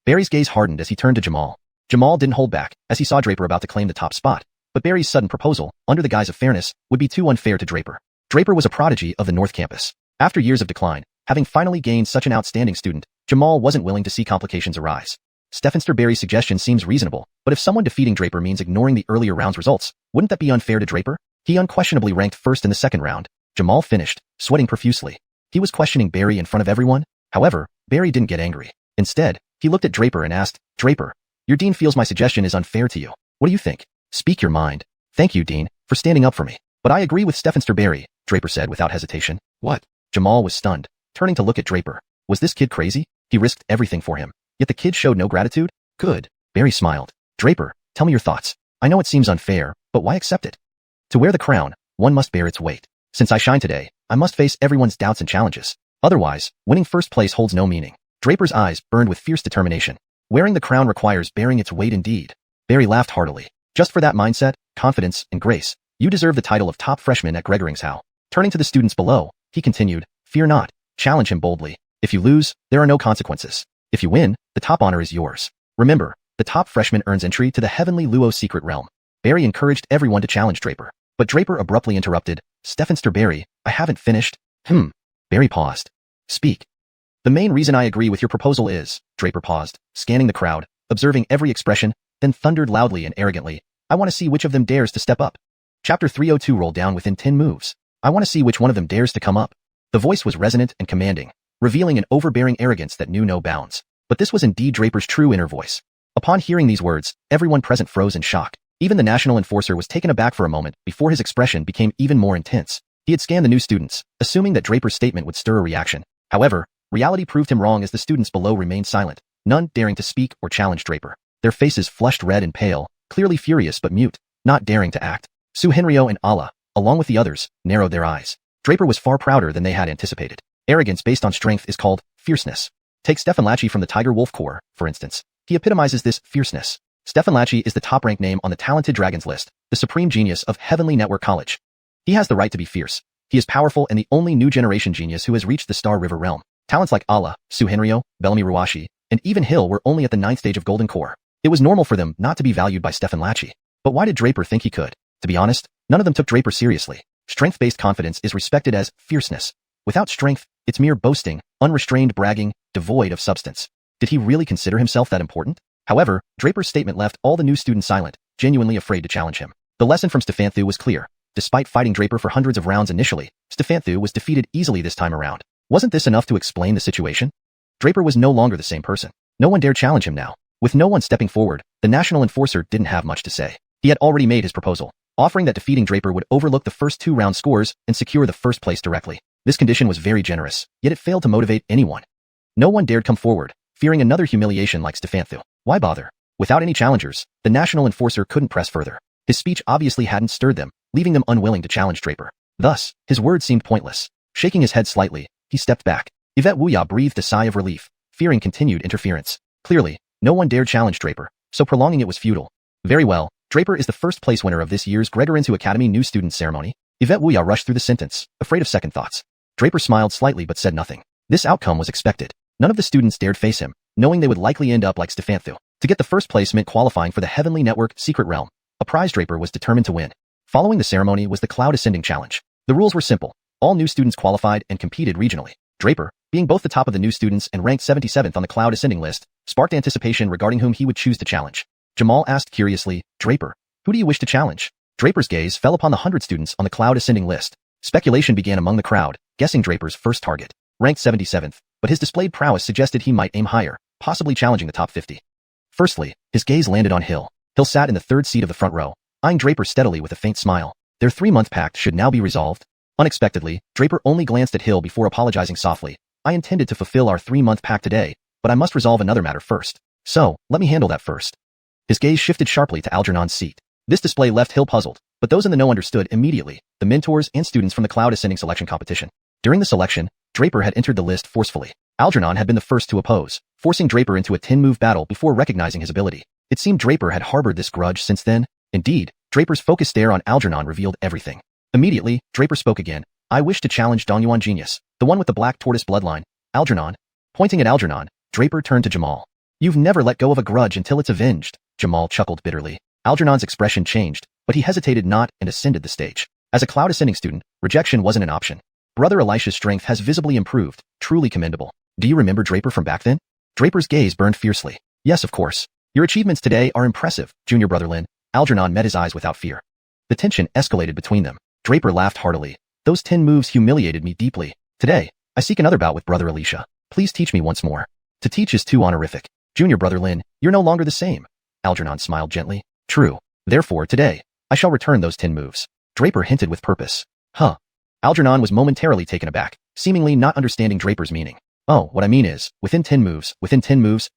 Barry's gaze hardened as he turned to Jamal. Jamal didn't hold back, as he saw Draper about to claim the top spot, but Barry's sudden proposal, under the guise of fairness, would be too unfair to Draper. Draper was a prodigy of the North Campus. After years of decline, having finally gained such an outstanding student, Jamal wasn't willing to see complications arise. Stephanie Barry's suggestion seems reasonable, but if someone defeating Draper means ignoring the earlier round's results, wouldn't that be unfair to Draper? He unquestionably ranked first in the 2nd round. Jamal finished, sweating profusely. He was questioning Barry in front of everyone. However, Barry didn't get angry. Instead, he looked at Draper and asked, Draper, your dean feels my suggestion is unfair to you. What do you think? Speak your mind. Thank you, Dean, for standing up for me. But I agree with Stephanie Barry, Draper said without hesitation. What? Jamal was stunned, turning to look at Draper. Was this kid crazy? He risked everything for him. Yet the kid showed no gratitude? Good. Barry smiled. Draper, tell me your thoughts. I know it seems unfair, but why accept it? To wear the crown, one must bear its weight. Since I shine today, I must face everyone's doubts and challenges. Otherwise, winning first place holds no meaning. Draper's eyes burned with fierce determination. Wearing the crown requires bearing its weight indeed. Barry laughed heartily. Just for that mindset, confidence, and grace, you deserve the title of top freshman at Xiao. Turning to the students below, he continued, fear not, challenge him boldly. If you lose, there are no consequences. If you win, the top honor is yours. Remember, the top freshman earns entry to the Heavenly Luo secret realm. Barry encouraged everyone to challenge Draper. But Draper abruptly interrupted, Stephanie Barry, I haven't finished. Barry paused. Speak. The main reason I agree with your proposal is, Draper paused, scanning the crowd, observing every expression, then thundered loudly and arrogantly, I want to see which of them dares to step up. Chapter 302 roll down within 10 moves. I want to see which one of them dares to come up. The voice was resonant and commanding, revealing an overbearing arrogance that knew no bounds. But this was indeed Draper's true inner voice. Upon hearing these words, everyone present froze in shock. Even the national enforcer was taken aback for a moment before his expression became even more intense. He had scanned the new students, assuming that Draper's statement would stir a reaction. However, reality proved him wrong as the students below remained silent, none daring to speak or challenge Draper. Their faces flushed red and pale, clearly furious but mute, not daring to act. Henrio and Allah, along with the others, narrowed their eyes. Draper was far prouder than they had anticipated. Arrogance based on strength is called fierceness. Take Stefan Lachie from the Tiger Wolf Corps, for instance. He epitomizes this fierceness. Stefan Lachie is the top-ranked name on the Talented Dragons list, the supreme genius of Heavenly Network College. He has the right to be fierce. He is powerful and the only new generation genius who has reached the Star River realm. Talents like Allah, Henrio, Bellamy Ruashi, and even Hill were only at the 9th stage of Golden Core. It was normal for them not to be valued by Stefan Lachie. But why did Draper think he could? To be honest, none of them took Draper seriously. Strength-based confidence is respected as fierceness. Without strength, it's mere boasting, unrestrained bragging, devoid of substance. Did he really consider himself that important? However, Draper's statement left all the new students silent, genuinely afraid to challenge him. The lesson from Stefanthu was clear. Despite fighting Draper for hundreds of rounds initially, Stefanthu was defeated easily this time around. Wasn't this enough to explain the situation? Draper was no longer the same person. No one dared challenge him now. With no one stepping forward, the national enforcer didn't have much to say. He had already made his proposal, offering that defeating Draper would overlook the first 2 round scores and secure the first place directly. This condition was very generous, yet it failed to motivate anyone. No one dared come forward, fearing another humiliation like Stefanthu. Why bother? Without any challengers, the national enforcer couldn't press further. His speech obviously hadn't stirred them, leaving them unwilling to challenge Draper. Thus, his words seemed pointless. Shaking his head slightly, he stepped back. Ep2of2 breathed a sigh of relief, fearing continued interference. Clearly, no one dared challenge Draper, so prolonging it was futile. Very well, Draper is the first place winner of this year's Gregorintu Academy New Students Ceremony. Ep2of2 rushed through the sentence, afraid of second thoughts. Draper smiled slightly but said nothing. This outcome was expected. None of the students dared face him, knowing they would likely end up like Stefanthu. To get the first place meant qualifying for the Heavenly Network Secret Realm, a prize Draper was determined to win. Following the ceremony was the Cloud Ascending Challenge. The rules were simple. All new students qualified and competed regionally. Draper, being both the top of the new students and ranked 77th on the Cloud Ascending list, sparked anticipation regarding whom he would choose to challenge. Jamal asked curiously, Draper, who do you wish to challenge? Draper's gaze fell upon the 100 students on the Cloud Ascending list. Speculation began among the crowd, guessing Draper's first target. Ranked 77th, but his displayed prowess suggested he might aim higher, possibly challenging the top 50. Firstly, his gaze landed on Hill. Hill sat in the third seat of the front row, eyeing Draper steadily with a faint smile. Their 3-month pact should now be resolved. Unexpectedly, Draper only glanced at Hill before apologizing softly. I intended to fulfill our 3-month pact today, but I must resolve another matter first. So, let me handle that first. His gaze shifted sharply to Algernon's seat. This display left Hill puzzled, but those in the know understood immediately, the mentors and students from the Cloud Ascending selection competition. During the selection, Draper had entered the list forcefully. Algernon had been the first to oppose, forcing Draper into a 10-move battle before recognizing his ability. It seemed Draper had harbored this grudge since then. Indeed, Draper's focused stare on Algernon revealed everything. Immediately, Draper spoke again. I wish to challenge Dongyuan Genius, the one with the black tortoise bloodline. Algernon. Pointing at Algernon, Draper turned to Jamal. You've never let go of a grudge until it's avenged. Jamal chuckled bitterly. Algernon's expression changed, but he hesitated not and ascended the stage. As a Cloud Ascending student, rejection wasn't an option. Brother Elisha's strength has visibly improved, truly commendable. Do you remember Draper from back then? Draper's gaze burned fiercely. Yes, of course. Your achievements today are impressive, Junior Brother Lin. Algernon met his eyes without fear. The tension escalated between them. Draper laughed heartily. Those 10 moves humiliated me deeply. Today, I seek another bout with Brother Elisha. Please teach me once more. To teach is too honorific. Junior Brother Lin, you're no longer the same. Algernon smiled gently. True. Therefore, today, I shall return those 10 moves. Draper hinted with purpose. Huh. Algernon was momentarily taken aback, seemingly not understanding Draper's meaning. Oh, what I mean is, within 10 moves,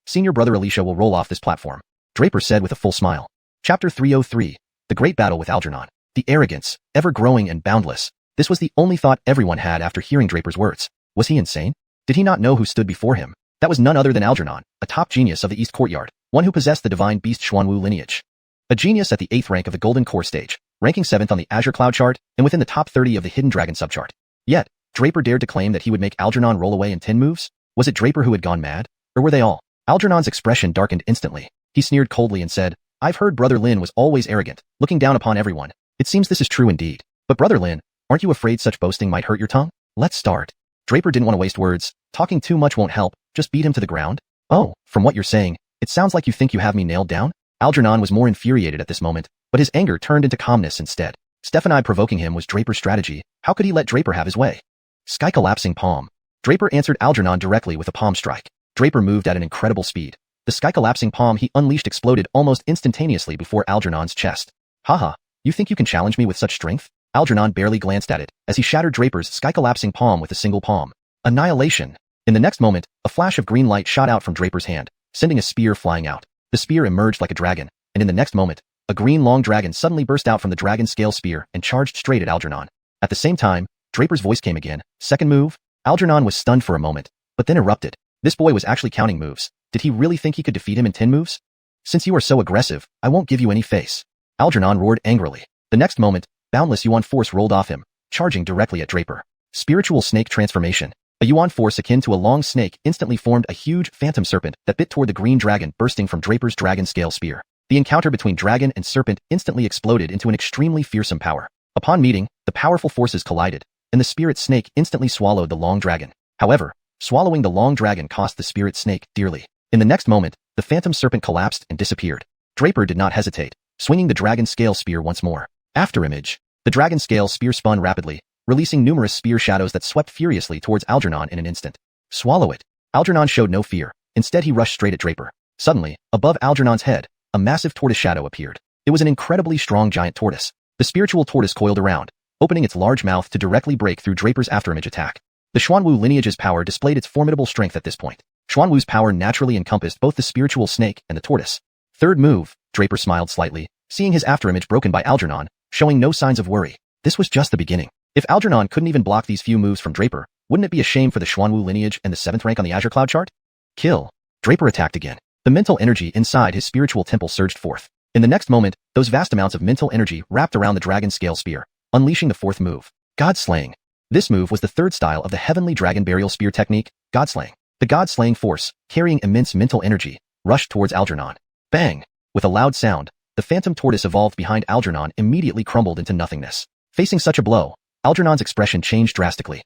Senior Brother Elisha will roll off this platform. Draper said with a full smile. Chapter 303. The Great Battle with Algernon. The arrogance, ever growing and boundless. This was the only thought everyone had after hearing Draper's words. Was he insane? Did he not know who stood before him? That was none other than Algernon, a top genius of the East Courtyard, one who possessed the divine beast Xuanwu lineage. A genius at the 8th rank of the Golden Core stage, ranking 7th on the Azure Cloud chart, and within the top 30 of the Hidden Dragon subchart. Yet, Draper dared to claim that he would make Algernon roll away in 10 moves? Was it Draper who had gone mad? Or were they all? Algernon's expression darkened instantly. He sneered coldly and said, I've heard Brother Lin was always arrogant, looking down upon everyone. It seems this is true indeed. But Brother Lin, aren't you afraid such boasting might hurt your tongue? Let's start. Draper didn't want to waste words. Talking too much won't help, just beat him to the ground. Oh, from what you're saying, it sounds like you think you have me nailed down? Algernon was more infuriated at this moment, but his anger turned into calmness instead. Stephanie provoking him was Draper's strategy. How could he let Draper have his way? Sky collapsing palm. Draper answered Algernon directly with a palm strike. Draper moved at an incredible speed. The sky collapsing palm he unleashed exploded almost instantaneously before Algernon's chest. Haha, you think you can challenge me with such strength? Algernon barely glanced at it, as he shattered Draper's sky collapsing palm with a single palm. Annihilation. In the next moment, a flash of green light shot out from Draper's hand, sending a spear flying out. The spear emerged like a dragon, and in the next moment, a green long dragon suddenly burst out from the dragon scale spear and charged straight at Algernon. At the same time, Draper's voice came again. Second move? Algernon was stunned for a moment, but then erupted. This boy was actually counting moves. Did he really think he could defeat him in 10 moves? Since you are so aggressive, I won't give you any face. Algernon roared angrily. The next moment, boundless Yuan force rolled off him, charging directly at Draper. Spiritual snake transformation. A Yuan force akin to a long snake instantly formed a huge phantom serpent that bit toward the green dragon bursting from Draper's dragon scale spear. The encounter between dragon and serpent instantly exploded into an extremely fearsome power. Upon meeting, the powerful forces collided, and the spirit snake instantly swallowed the long dragon. However, swallowing the long dragon cost the spirit snake dearly. In the next moment, the phantom serpent collapsed and disappeared. Draper did not hesitate, swinging the dragon scale spear once more. After image, the dragon scale spear spun rapidly, releasing numerous spear shadows that swept furiously towards Algernon in an instant. Swallow it. Algernon showed no fear. Instead he rushed straight at Draper. Suddenly, above Algernon's head, a massive tortoise shadow appeared. It was an incredibly strong giant tortoise. The spiritual tortoise coiled around, opening its large mouth to directly break through Draper's afterimage attack. The Xuanwu lineage's power displayed its formidable strength at this point. Xuanwu's power naturally encompassed both the spiritual snake and the tortoise. Third move, Draper smiled slightly, seeing his afterimage broken by Algernon, showing no signs of worry. This was just the beginning. If Algernon couldn't even block these few moves from Draper, Wouldn't it be a shame for the Xuanwu lineage and the 7th rank on the Azure Cloud chart? Kill. Draper attacked again. The mental energy inside his spiritual temple surged forth. In the next moment, those vast amounts of mental energy wrapped around the dragon scale spear, unleashing the 4th move, God-slaying. This move was the 3rd style of the heavenly dragon burial spear technique, God-slaying. The God-slaying force, carrying immense mental energy, rushed towards Algernon. Bang! With a loud sound, the phantom tortoise evolved behind Algernon immediately crumbled into nothingness. Facing such a blow, Algernon's expression changed drastically.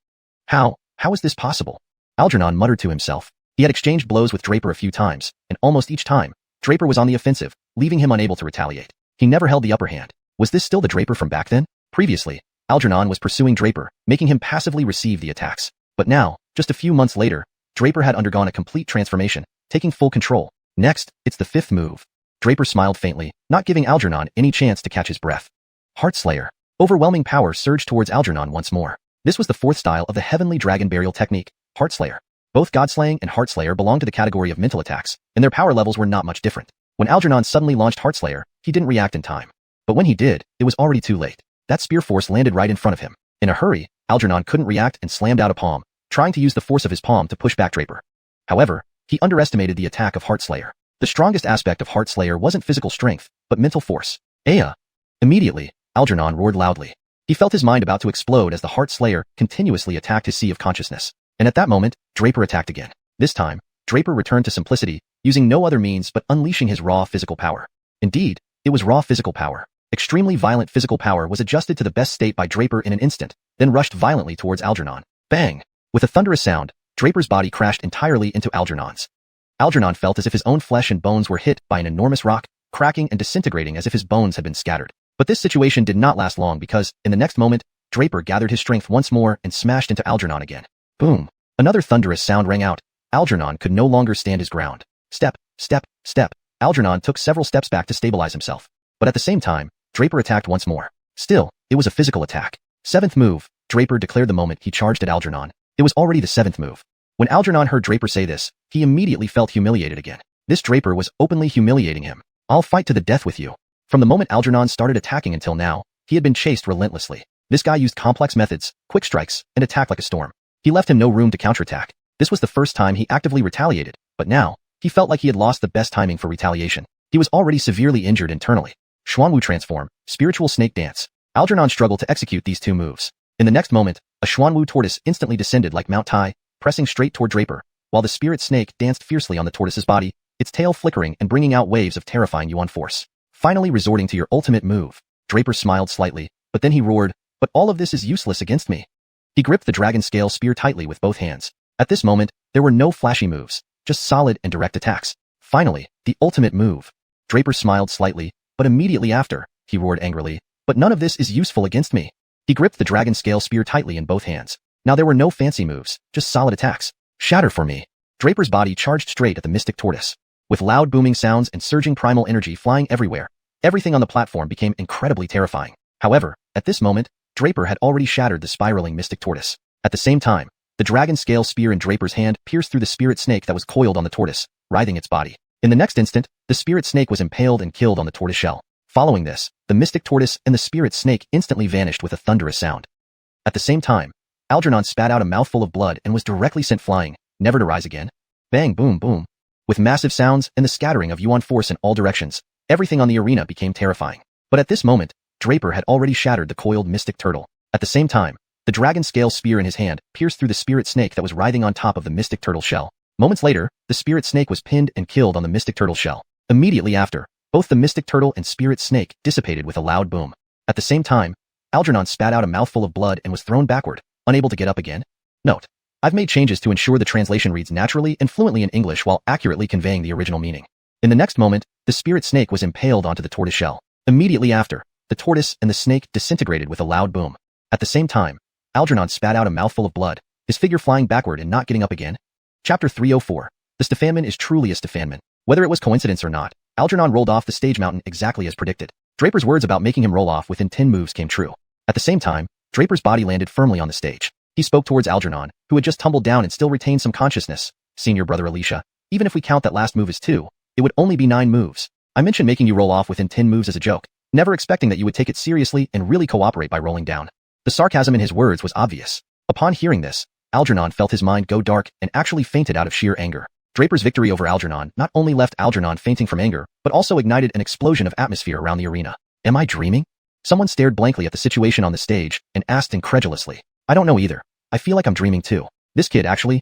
How is this possible? Algernon muttered to himself. He had exchanged blows with Draper a few times, and almost each time, Draper was on the offensive, leaving him unable to retaliate. He never held the upper hand. Was this still the Draper from back then? Previously, Algernon was pursuing Draper, making him passively receive the attacks. But now, just a few months later, Draper had undergone a complete transformation, taking full control. Next, it's the 5th move. Draper smiled faintly, not giving Algernon any chance to catch his breath. Heartslayer. Overwhelming power surged towards Algernon once more. This was the 4th style of the heavenly dragon burial technique, Heartslayer. Both Godslaying and Heartslayer belonged to the category of mental attacks, and their power levels were not much different. When Algernon suddenly launched Heartslayer, he didn't react in time. But when he did, it was already too late. That spear force landed right in front of him. In a hurry, Algernon couldn't react and slammed out a palm, trying to use the force of his palm to push back Draper. However, he underestimated the attack of Heartslayer. The strongest aspect of Heartslayer wasn't physical strength, but mental force. Aya! Immediately, Algernon roared loudly. He felt his mind about to explode as the Heartslayer continuously attacked his sea of consciousness. And at that moment, Draper attacked again. This time, Draper returned to simplicity, using no other means but unleashing his raw physical power. Indeed, it was raw physical power. Extremely violent physical power was adjusted to the best state by Draper in an instant, then rushed violently towards Algernon. Bang! With a thunderous sound, Draper's body crashed entirely into Algernon's. Algernon felt as if his own flesh and bones were hit by an enormous rock, cracking and disintegrating as if his bones had been scattered. But this situation did not last long because, in the next moment, Draper gathered his strength once more and smashed into Algernon again. Boom! Another thunderous sound rang out. Algernon could no longer stand his ground. Step, step, step. Algernon took several steps back to stabilize himself. But at the same time, Draper attacked once more. Still, it was a physical attack. 7th move, Draper declared the moment he charged at Algernon. It was already the 7th move. When Algernon heard Draper say this, he immediately felt humiliated again. This Draper was openly humiliating him. I'll fight to the death with you. From the moment Algernon started attacking until now, he had been chased relentlessly. This guy used complex methods, quick strikes, and attacked like a storm. He left him no room to counterattack. This was the first time he actively retaliated, but now, he felt like he had lost the best timing for retaliation. He was already severely injured internally. Xuanwu Transform, Spiritual Snake Dance. Algernon struggled to execute these 2 moves. In the next moment, a Xuanwu tortoise instantly descended like Mount Tai, pressing straight toward Draper, while the spirit snake danced fiercely on the tortoise's body, its tail flickering and bringing out waves of terrifying yuan force. Finally resorting to your ultimate move, Draper smiled slightly, but then he roared, but all of this is useless against me. He gripped the dragon scale spear tightly with both hands. At this moment, there were no flashy moves, just solid and direct attacks. Finally, the ultimate move. Draper smiled slightly, but immediately after, he roared angrily, but none of this is useful against me. He gripped the dragon scale spear tightly in both hands. Now there were no fancy moves, just solid attacks. Shatter for me. Draper's body charged straight at the mystic tortoise. With loud booming sounds and surging primal energy flying everywhere, everything on the platform became incredibly terrifying. However, at this moment, Draper had already shattered the spiraling mystic tortoise. At the same time, the dragon scale spear in Draper's hand pierced through the spirit snake that was coiled on the tortoise, writhing its body. In the next instant, the spirit snake was impaled and killed on the tortoise shell. Following this, the mystic tortoise and the spirit snake instantly vanished with a thunderous sound. At the same time, Algernon spat out a mouthful of blood and was directly sent flying, never to rise again. Bang, boom, boom. With massive sounds and the scattering of yuan force in all directions, everything on the arena became terrifying. But at this moment, Draper had already shattered the coiled mystic turtle. At the same time, the dragon scale spear in his hand pierced through the spirit snake that was writhing on top of the mystic turtle shell. Moments later, the spirit snake was pinned and killed on the mystic turtle shell. Immediately after, both the mystic turtle and spirit snake dissipated with a loud boom. At the same time, Algernon spat out a mouthful of blood and was thrown backward, unable to get up again. Note: I've made changes to ensure the translation reads naturally and fluently in English while accurately conveying the original meaning. In the next moment, the spirit snake was impaled onto the tortoise shell. Immediately after, the tortoise and the snake disintegrated with a loud boom. At the same time, Algernon spat out a mouthful of blood, his figure flying backward and not getting up again. Chapter 304. The Stefanman is truly a Stefanman. Whether it was coincidence or not, Algernon rolled off the stage mountain exactly as predicted. Draper's words about making him roll off within 10 moves came true. At the same time, Draper's body landed firmly on the stage. He spoke towards Algernon, who had just tumbled down and still retained some consciousness. Senior brother Alicia, even if we count that last move as 2, it would only be 9 moves. I mentioned making you roll off within 10 moves as a joke, never expecting that you would take it seriously and really cooperate by rolling down. The sarcasm in his words was obvious. Upon hearing this, Algernon felt his mind go dark and actually fainted out of sheer anger. Draper's victory over Algernon not only left Algernon fainting from anger, but also ignited an explosion of atmosphere around the arena. Am I dreaming? Someone stared blankly at the situation on the stage and asked incredulously. I don't know either. I feel like I'm dreaming too. This kid actually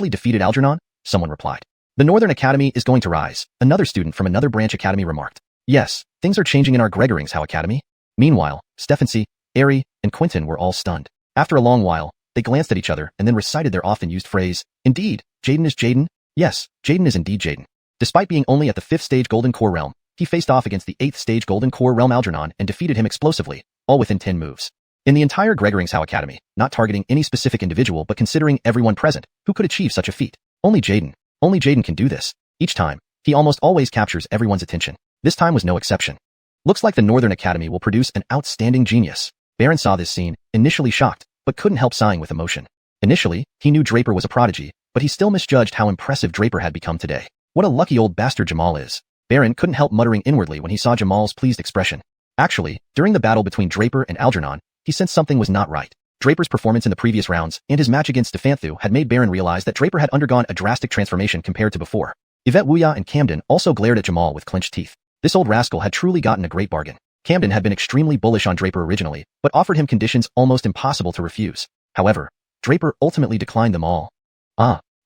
defeated Algernon? Someone replied. The Northern Academy is going to rise, another student from another branch academy remarked. Yes, things are changing in our Gregoringsau Academy. Meanwhile, Stephensy, Heir, and Quentin were all stunned. After a long while, they glanced at each other and then recited their often used phrase, Indeed, Jaden is Jaden? Yes, Jaden is indeed Jaden. Despite being only at the 5th stage Golden Core realm, he faced off against the 8th stage Golden Core realm Algernon and defeated him explosively, all within 10 moves. In the entire Gregoringsau Academy, not targeting any specific individual but considering everyone present, who could achieve such a feat? Only Jaden can do this. Each time, he almost always captures everyone's attention. This time was no exception. Looks like the Northern Academy will produce an outstanding genius. Baron saw this scene, initially shocked, but couldn't help sighing with emotion. Initially, he knew Draper was a prodigy, but he still misjudged how impressive Draper had become today. What a lucky old bastard Jamal is. Baron couldn't help muttering inwardly when he saw Jamal's pleased expression. Actually, during the battle between Draper and Algernon, he sensed something was not right. Draper's performance in the previous rounds and his match against xiuxian had made Baron realize that Draper had undergone a drastic transformation compared to before. Yvette Wuya and Camden also glared at Jamal with clenched teeth. This old rascal had truly gotten a great bargain. Camden had been extremely bullish on Draper originally, but offered him conditions almost impossible to refuse. However, Draper ultimately declined them all.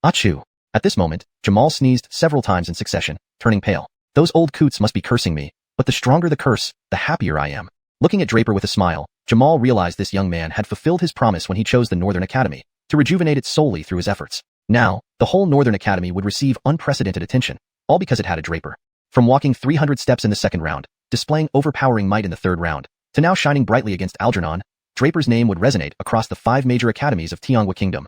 Achoo. At this moment, Jamal sneezed several times in succession, turning pale. Those old coots must be cursing me, but the stronger the curse, the happier I am. Looking at Draper with a smile, Jamal realized this young man had fulfilled his promise when he chose the Northern Academy, to rejuvenate it solely through his efforts. Now, the whole Northern Academy would receive unprecedented attention, all because it had a Draper. From walking 300 steps in the second round, displaying overpowering might in the third round, to now shining brightly against Algernon, Draper's name would resonate across the 5 major academies of Tianhua Kingdom.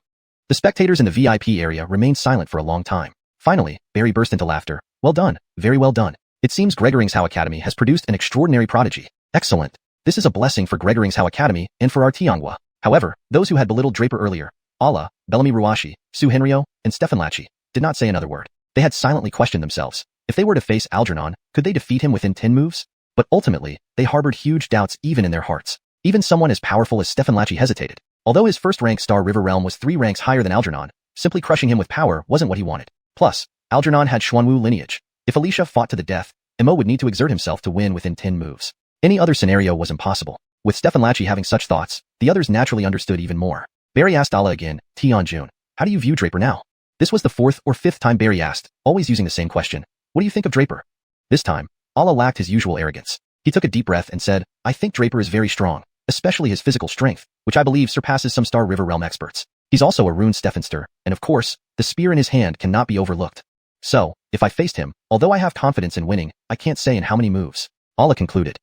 The spectators in the VIP area remained silent for a long time. Finally, Barry burst into laughter. Well done, very well done. It seems Gregoringsau Academy has produced an extraordinary prodigy. Excellent. This is a blessing for Gregoringsau Academy and for our Tianhua. However, those who had belittled Draper earlier, Ala, Bellamy Ruashi, Su Henryo, and Stefan Lachi, did not say another word. They had silently questioned themselves. If they were to face Algernon, could they defeat him within 10 moves? But ultimately, they harbored huge doubts even in their hearts. Even someone as powerful as Stefan Lachi hesitated. Although his first-rank Star River realm was 3 ranks higher than Algernon, simply crushing him with power wasn't what he wanted. Plus, Algernon had Xuanwu lineage. If Alicia fought to the death, Emo would need to exert himself to win within 10 moves. Any other scenario was impossible. With Stefan Lachi having such thoughts, the others naturally understood even more. Barry asked Ala again, Tianjun, how do you view Draper now? This was the 4th or 5th time Barry asked, always using the same question. What do you think of Draper? This time, Ala lacked his usual arrogance. He took a deep breath and said, I think Draper is very strong, especially his physical strength, which I believe surpasses some Star River realm experts. He's also a rune Stephenster, and of course, the spear in his hand cannot be overlooked. So, if I faced him, although I have confidence in winning, I can't say in how many moves. Ala concluded.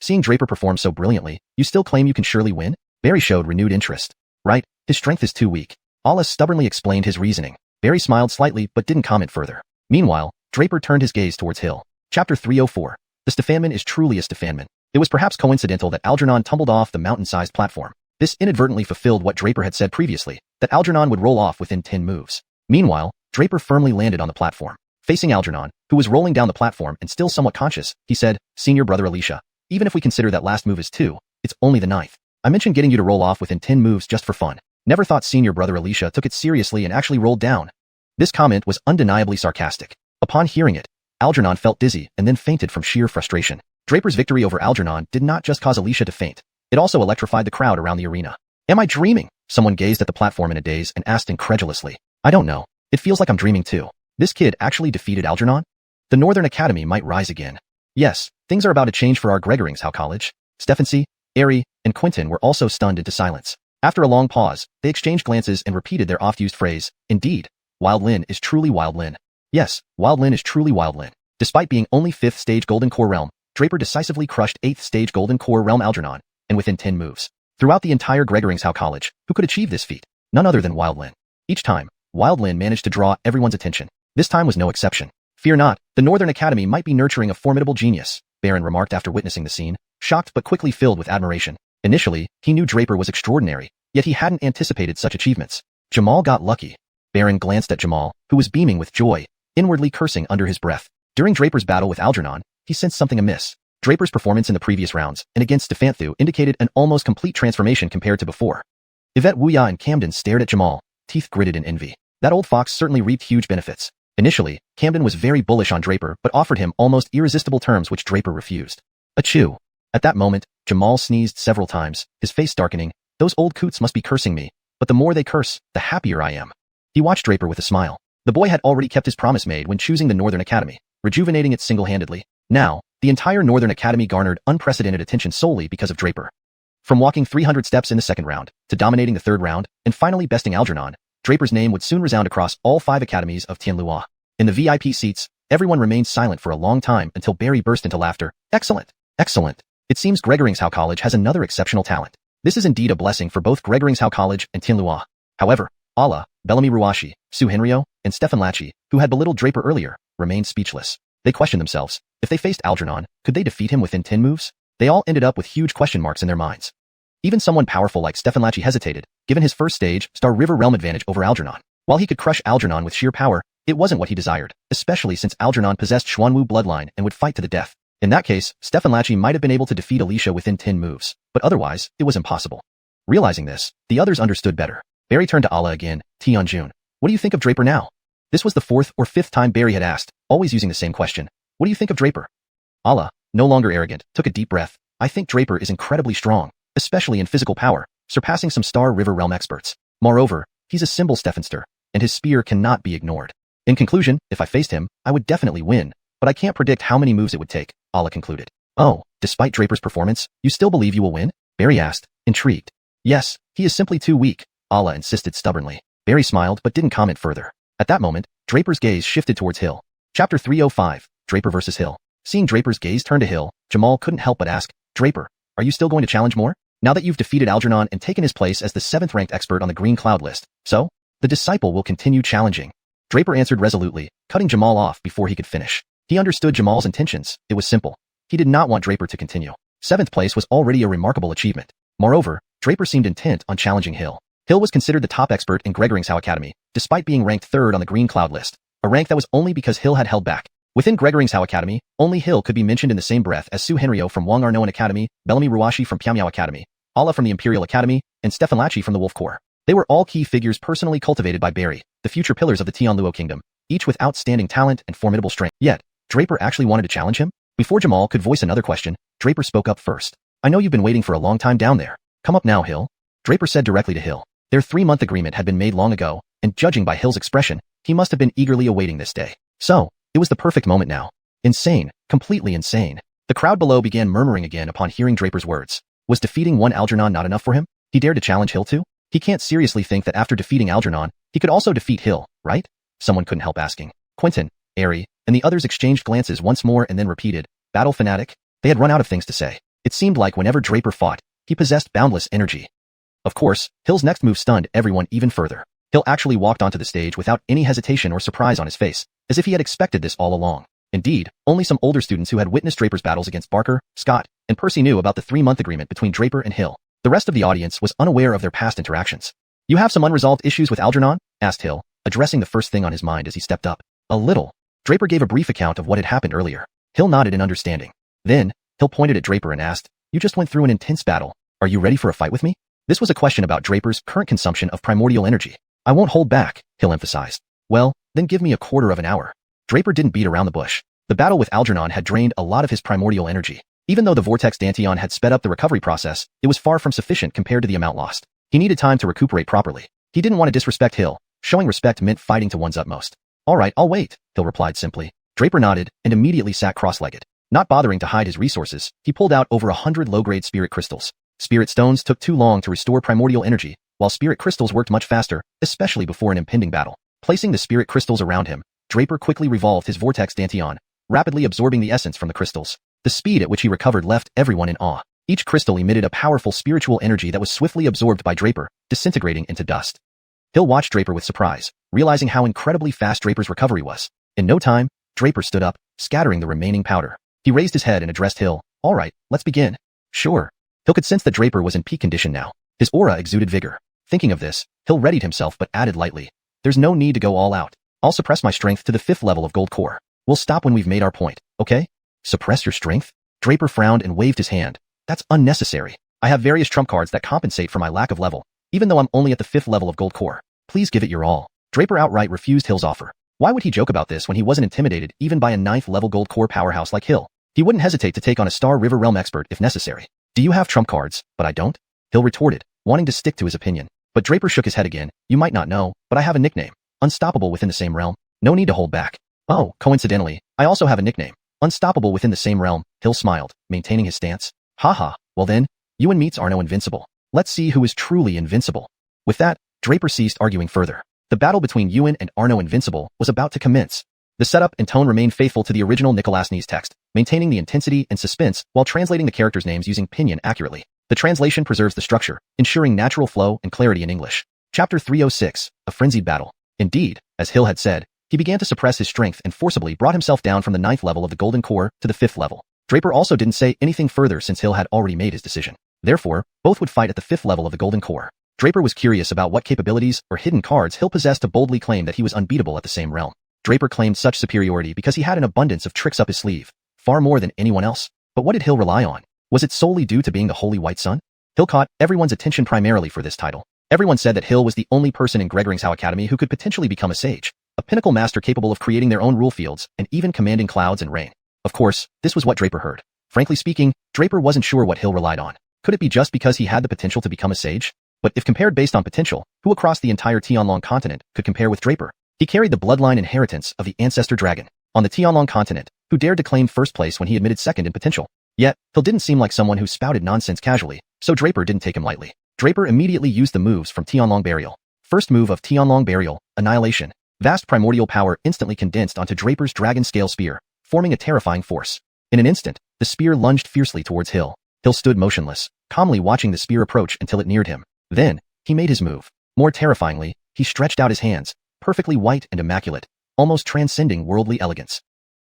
Seeing Draper perform so brilliantly, you still claim you can surely win? Barry showed renewed interest. Right, his strength is too weak. Ala stubbornly explained his reasoning. Barry smiled slightly but didn't comment further. Meanwhile, Draper turned his gaze towards Hill. Chapter 304. The Stefanman is truly a Stefanman. It was perhaps coincidental that Algernon tumbled off the mountain-sized platform. This inadvertently fulfilled what Draper had said previously, that Algernon would roll off within 10 moves. Meanwhile, Draper firmly landed on the platform. Facing Algernon, who was rolling down the platform and still somewhat conscious, he said, Senior brother Alicia, even if we consider that last move is 2, it's only the 9th. I mentioned getting you to roll off within 10 moves just for fun. Never thought senior brother Alicia took it seriously and actually rolled down. This comment was undeniably sarcastic. Upon hearing it, Algernon felt dizzy and then fainted from sheer frustration. Draper's victory over Algernon did not just cause Alicia to faint. It also electrified the crowd around the arena. Am I dreaming? Someone gazed at the platform in a daze and asked incredulously. I don't know. It feels like I'm dreaming too. This kid actually defeated Algernon? The Northern Academy might rise again. Yes, things are about to change for our Gregoringsau College. Stephensy, Heir, and Quentin were also stunned into silence. After a long pause, they exchanged glances and repeated their oft-used phrase, Indeed, Wild Lin is truly Wild Lin. Yes, Wild Lin is truly Wild Lin. Despite being only 5th stage Golden Core realm, Draper decisively crushed 8th stage Golden Core realm Algernon, and within 10 moves. Throughout the entire Gregoringsau College, who could achieve this feat? None other than Wild Lin. Each time, Wild Lin managed to draw everyone's attention. This time was no exception. Fear not, the Northern Academy might be nurturing a formidable genius, Baron remarked after witnessing the scene, shocked but quickly filled with admiration. Initially, he knew Draper was extraordinary, yet he hadn't anticipated such achievements. Jamal got lucky. Baron glanced at Jamal, who was beaming with joy, inwardly cursing under his breath. During Draper's battle with Algernon, he sensed something amiss. Draper's performance in the previous rounds and against xiuxian indicated an almost complete transformation compared to before. Yvette Wuya and Camden stared at Jamal, teeth gritted in envy. That old fox certainly reaped huge benefits. Initially, Camden was very bullish on Draper but offered him almost irresistible terms which Draper refused. Achoo. At that moment, Jamal sneezed several times, his face darkening. Those old coots must be cursing me, but the more they curse, the happier I am. He watched Draper with a smile. The boy had already kept his promise made when choosing the Northern Academy, rejuvenating it single-handedly. Now, the entire Northern Academy garnered unprecedented attention solely because of Draper. From walking 300 steps in the second round, to dominating the third round, and finally besting Algernon, Draper's name would soon resound across all 5 academies of Tianlua. In the VIP seats, everyone remained silent for a long time until Barry burst into laughter. Excellent! Excellent! It seems Gregoringsau College has another exceptional talent. This is indeed a blessing for both Gregoringsau College and Tianlua. However, Ala, Bellamy Ruashi, Su Henryo, and Stefan Lachi, who had belittled Draper earlier, remained speechless. They questioned themselves. If they faced Algernon, could they defeat him within 10 moves? They all ended up with huge question marks in their minds. Even someone powerful like Stefan Lachi hesitated, given his first stage Star River Realm advantage over Algernon. While he could crush Algernon with sheer power, it wasn't what he desired, especially since Algernon possessed Xuanwu bloodline and would fight to the death. In that case, Stefan Lachi might have been able to defeat Alicia within 10 moves, but otherwise, it was impossible. Realizing this, the others understood better. Barry turned to Ala again. Tianjun, what do you think of Draper now? This was the 4th or 5th time Barry had asked, always using the same question. What do you think of Draper? Ala, no longer arrogant, took a deep breath. I think Draper is incredibly strong, especially in physical power, surpassing some Star River Realm experts. Moreover, he's a symbol Stephanster, and his spear cannot be ignored. In conclusion, if I faced him, I would definitely win, but I can't predict how many moves it would take, Ala concluded. Oh, despite Draper's performance, you still believe you will win? Barry asked, intrigued. Yes, he is simply too weak, Ala insisted stubbornly. Barry smiled but didn't comment further. At that moment, Draper's gaze shifted towards Hill. Chapter 305, Draper vs. Hill. Seeing Draper's gaze turn to Hill, Jamal couldn't help but ask, Draper, are you still going to challenge more? Now that you've defeated Algernon and taken his place as the 7th-ranked expert on the Green Cloud list, so? The disciple will continue challenging. Draper answered resolutely, cutting Jamal off before he could finish. He understood Jamal's intentions. It was simple. He did not want Draper to continue. 7th place was already a remarkable achievement. Moreover, Draper seemed intent on challenging Hill. Hill was considered the top expert in Gregoringsau Academy, despite being ranked 3rd on the Green Cloud list, a rank that was only because Hill had held back. Within Gregoringsau Academy, only Hill could be mentioned in the same breath as Su Henryo from Wang Arnoan Academy, Bellamy Ruashi from Pyamyao Academy, Ala from the Imperial Academy, and Stefan Lachi from the Wolf Corps. They were all key figures personally cultivated by Barry, the future pillars of the Tianluo Kingdom, each with outstanding talent and formidable strength. Yet, Draper actually wanted to challenge him? Before Jamal could voice another question, Draper spoke up first. I know you've been waiting for a long time down there. Come up now, Hill. Draper said directly to Hill. Their 3-month agreement had been made long ago, and judging by Hill's expression, he must have been eagerly awaiting this day. So, it was the perfect moment now. Insane, completely insane. The crowd below began murmuring again upon hearing Draper's words. Was defeating one Algernon not enough for him? He dared to challenge Hill too? He can't seriously think that after defeating Algernon, he could also defeat Hill, right? Someone couldn't help asking. Quentin, Airy, and the others exchanged glances once more and then repeated, battle fanatic? They had run out of things to say. It seemed like whenever Draper fought, he possessed boundless energy. Of course, Hill's next move stunned everyone even further. Hill actually walked onto the stage without any hesitation or surprise on his face, as if he had expected this all along. Indeed, only some older students who had witnessed Draper's battles against Barker, Scott, and Percy knew about the 3-month agreement between Draper and Hill. The rest of the audience was unaware of their past interactions. You have some unresolved issues with Algernon? Asked Hill, addressing the first thing on his mind as he stepped up. A little. Draper gave a brief account of what had happened earlier. Hill nodded in understanding. Then, Hill pointed at Draper and asked, you just went through an intense battle. Are you ready for a fight with me? This was a question about Draper's current consumption of primordial energy. I won't hold back, Hill emphasized. Well, then give me a quarter of an hour. Draper didn't beat around the bush. The battle with Algernon had drained a lot of his primordial energy. Even though the Vortex Dantian had sped up the recovery process, it was far from sufficient compared to the amount lost. He needed time to recuperate properly. He didn't want to disrespect Hill. Showing respect meant fighting to one's utmost. All right, I'll wait, Hill replied simply. Draper nodded and immediately sat cross-legged. Not bothering to hide his resources, he pulled out over 100 low-grade spirit crystals. Spirit stones took too long to restore primordial energy, while spirit crystals worked much faster, especially before an impending battle. Placing the spirit crystals around him, Draper quickly revolved his Vortex Dantian, rapidly absorbing the essence from the crystals. The speed at which he recovered left everyone in awe. Each crystal emitted a powerful spiritual energy that was swiftly absorbed by Draper, disintegrating into dust. Hill watched Draper with surprise, realizing how incredibly fast Draper's recovery was. In no time, Draper stood up, scattering the remaining powder. He raised his head and addressed Hill. All right, let's begin. Sure. Hill could sense that Draper was in peak condition now. His aura exuded vigor. Thinking of this, Hill readied himself but added lightly. There's no need to go all out. I'll suppress my strength to the 5th level of Gold Core. We'll stop when we've made our point, okay? Suppress your strength? Draper frowned and waved his hand. That's unnecessary. I have various trump cards that compensate for my lack of level. Even though I'm only at the 5th level of gold core, please give it your all. Draper outright refused Hill's offer. Why would he joke about this when he wasn't intimidated even by a 9th level gold core powerhouse like Hill? He wouldn't hesitate to take on a Star River Realm expert if necessary. Do you have trump cards, but I don't? Hill retorted, wanting to stick to his opinion. But Draper shook his head again. You might not know, but I have a nickname. Unstoppable within the same realm. No need to hold back. Oh, coincidentally, I also have a nickname. Unstoppable within the same realm. Hill smiled, maintaining his stance. Haha, well then, you and meets are no invincible. Let's see who is truly invincible. With that, Draper ceased arguing further. The battle between Ewan and Arno Invincible was about to commence. The setup and tone remained faithful to the original Nicolasnes text, maintaining the intensity and suspense while translating the characters' names using pinyin accurately. The translation preserves the structure, ensuring natural flow and clarity in English. Chapter 306, A Frenzied Battle. Indeed, as Hill had said, he began to suppress his strength and forcibly brought himself down from the 9th level of the Golden Core to the 5th level. Draper also didn't say anything further since Hill had already made his decision. Therefore, both would fight at the 5th level of the Golden Core. Draper was curious about what capabilities or hidden cards Hill possessed to boldly claim that he was unbeatable at the same realm. Draper claimed such superiority because he had an abundance of tricks up his sleeve, far more than anyone else. But what did Hill rely on? Was it solely due to being the Holy White Sun? Hill caught everyone's attention primarily for this title. Everyone said that Hill was the only person in Gregoringshow Academy who could potentially become a sage, a pinnacle master capable of creating their own rule fields and even commanding clouds and rain. Of course, this was what Draper heard. Frankly speaking, Draper wasn't sure what Hill relied on. Could it be just because he had the potential to become a sage? But if compared based on potential, who across the entire Tianlong continent could compare with Draper? He carried the bloodline inheritance of the ancestor dragon on the Tianlong continent, who dared to claim first place when he admitted second in potential. Yet, Hill didn't seem like someone who spouted nonsense casually, so Draper didn't take him lightly. Draper immediately used the moves from Tianlong Burial. First move of Tianlong Burial, Annihilation. Vast primordial power instantly condensed onto Draper's dragon scale spear, forming a terrifying force. In an instant, the spear lunged fiercely towards Hill. Hill stood motionless, calmly watching the spear approach until it neared him. Then, he made his move. More terrifyingly, he stretched out his hands, perfectly white and immaculate, almost transcending worldly elegance.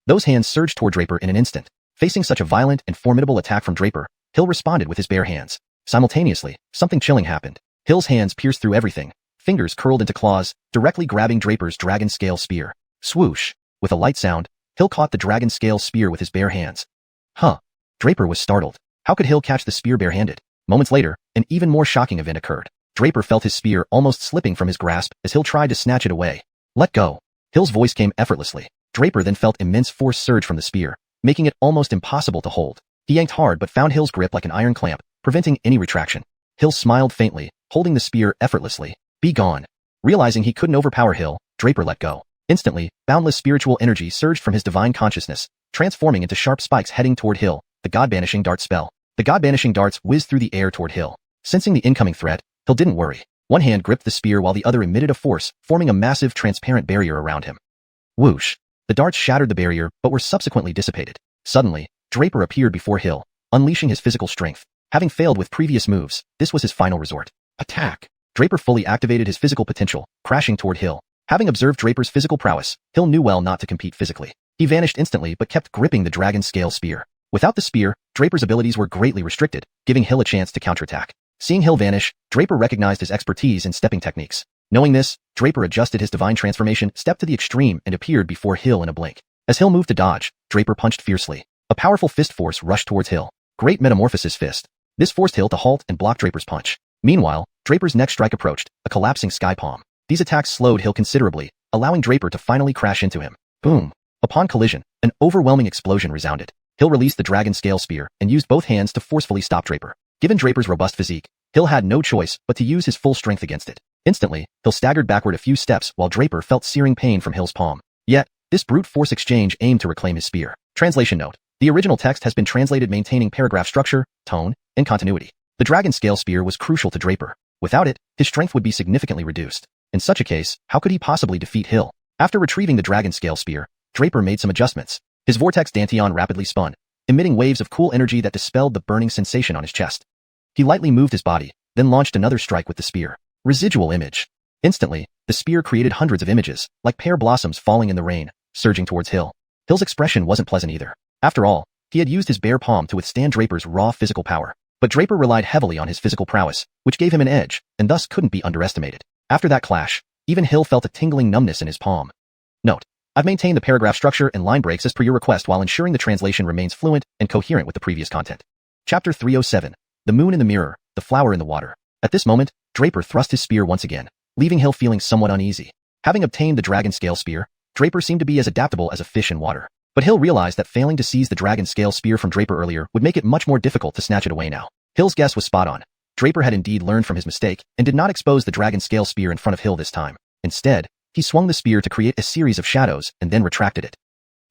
Those hands surged toward Draper in an instant. Facing such a violent and formidable attack from Draper, Hill responded with his bare hands. Simultaneously, something chilling happened. Hill's hands pierced through everything, fingers curled into claws, directly grabbing Draper's dragon scale spear. Swoosh! With a light sound, Hill caught the dragon scale spear with his bare hands. Huh! Draper was startled. How could Hill catch the spear barehanded? Moments later, an even more shocking event occurred. Draper felt his spear almost slipping from his grasp as Hill tried to snatch it away. Let go. Hill's voice came effortlessly. Draper then felt immense force surge from the spear, making it almost impossible to hold. He yanked hard but found Hill's grip like an iron clamp, preventing any retraction. Hill smiled faintly, holding the spear effortlessly. Be gone. Realizing he couldn't overpower Hill, Draper let go. Instantly, boundless spiritual energy surged from his divine consciousness, transforming into sharp spikes heading toward Hill, the God-banishing dart spell. The God-banishing darts whizzed through the air toward Hill. Sensing the incoming threat, Hill didn't worry. One hand gripped the spear while the other emitted a force, forming a massive transparent barrier around him. Whoosh! The darts shattered the barrier but were subsequently dissipated. Suddenly, Draper appeared before Hill, unleashing his physical strength. Having failed with previous moves, this was his final resort. Attack! Draper fully activated his physical potential, crashing toward Hill. Having observed Draper's physical prowess, Hill knew well not to compete physically. He vanished instantly but kept gripping the dragon scale spear. Without the spear, Draper's abilities were greatly restricted, giving Hill a chance to counterattack. Seeing Hill vanish, Draper recognized his expertise in stepping techniques. Knowing this, Draper adjusted his divine transformation step to the extreme and appeared before Hill in a blink. As Hill moved to dodge, Draper punched fiercely. A powerful fist force rushed towards Hill. Great Metamorphosis Fist. This forced Hill to halt and block Draper's punch. Meanwhile, Draper's next strike approached, a collapsing sky palm. These attacks slowed Hill considerably, allowing Draper to finally crash into him. Boom! Upon collision, an overwhelming explosion resounded. Hill released the dragon scale spear and used both hands to forcefully stop Draper. Given Draper's robust physique, Hill had no choice but to use his full strength against it. Instantly, Hill staggered backward a few steps while Draper felt searing pain from Hill's palm. Yet, this brute force exchange aimed to reclaim his spear. Translation note. The original text has been translated maintaining paragraph structure, tone, and continuity. The dragon scale spear was crucial to Draper. Without it, his strength would be significantly reduced. In such a case, how could he possibly defeat Hill? After retrieving the dragon scale spear, Draper made some adjustments. His vortex dantian rapidly spun, emitting waves of cool energy that dispelled the burning sensation on his chest. He lightly moved his body, then launched another strike with the spear. Residual image. Instantly, the spear created hundreds of images, like pear blossoms falling in the rain, surging towards Hill. Hill's expression wasn't pleasant either. After all, he had used his bare palm to withstand Draper's raw physical power. But Draper relied heavily on his physical prowess, which gave him an edge, and thus couldn't be underestimated. After that clash, even Hill felt a tingling numbness in his palm. Note. I've maintained the paragraph structure and line breaks as per your request while ensuring the translation remains fluent and coherent with the previous content. Chapter 307. The Moon in the Mirror, the Flower in the Water. At this moment, Draper thrust his spear once again, leaving Hill feeling somewhat uneasy. Having obtained the dragon scale spear, Draper seemed to be as adaptable as a fish in water. But Hill realized that failing to seize the dragon scale spear from Draper earlier would make it much more difficult to snatch it away now. Hill's guess was spot on. Draper had indeed learned from his mistake and did not expose the dragon scale spear in front of Hill this time. Instead, he swung the spear to create a series of shadows and then retracted it.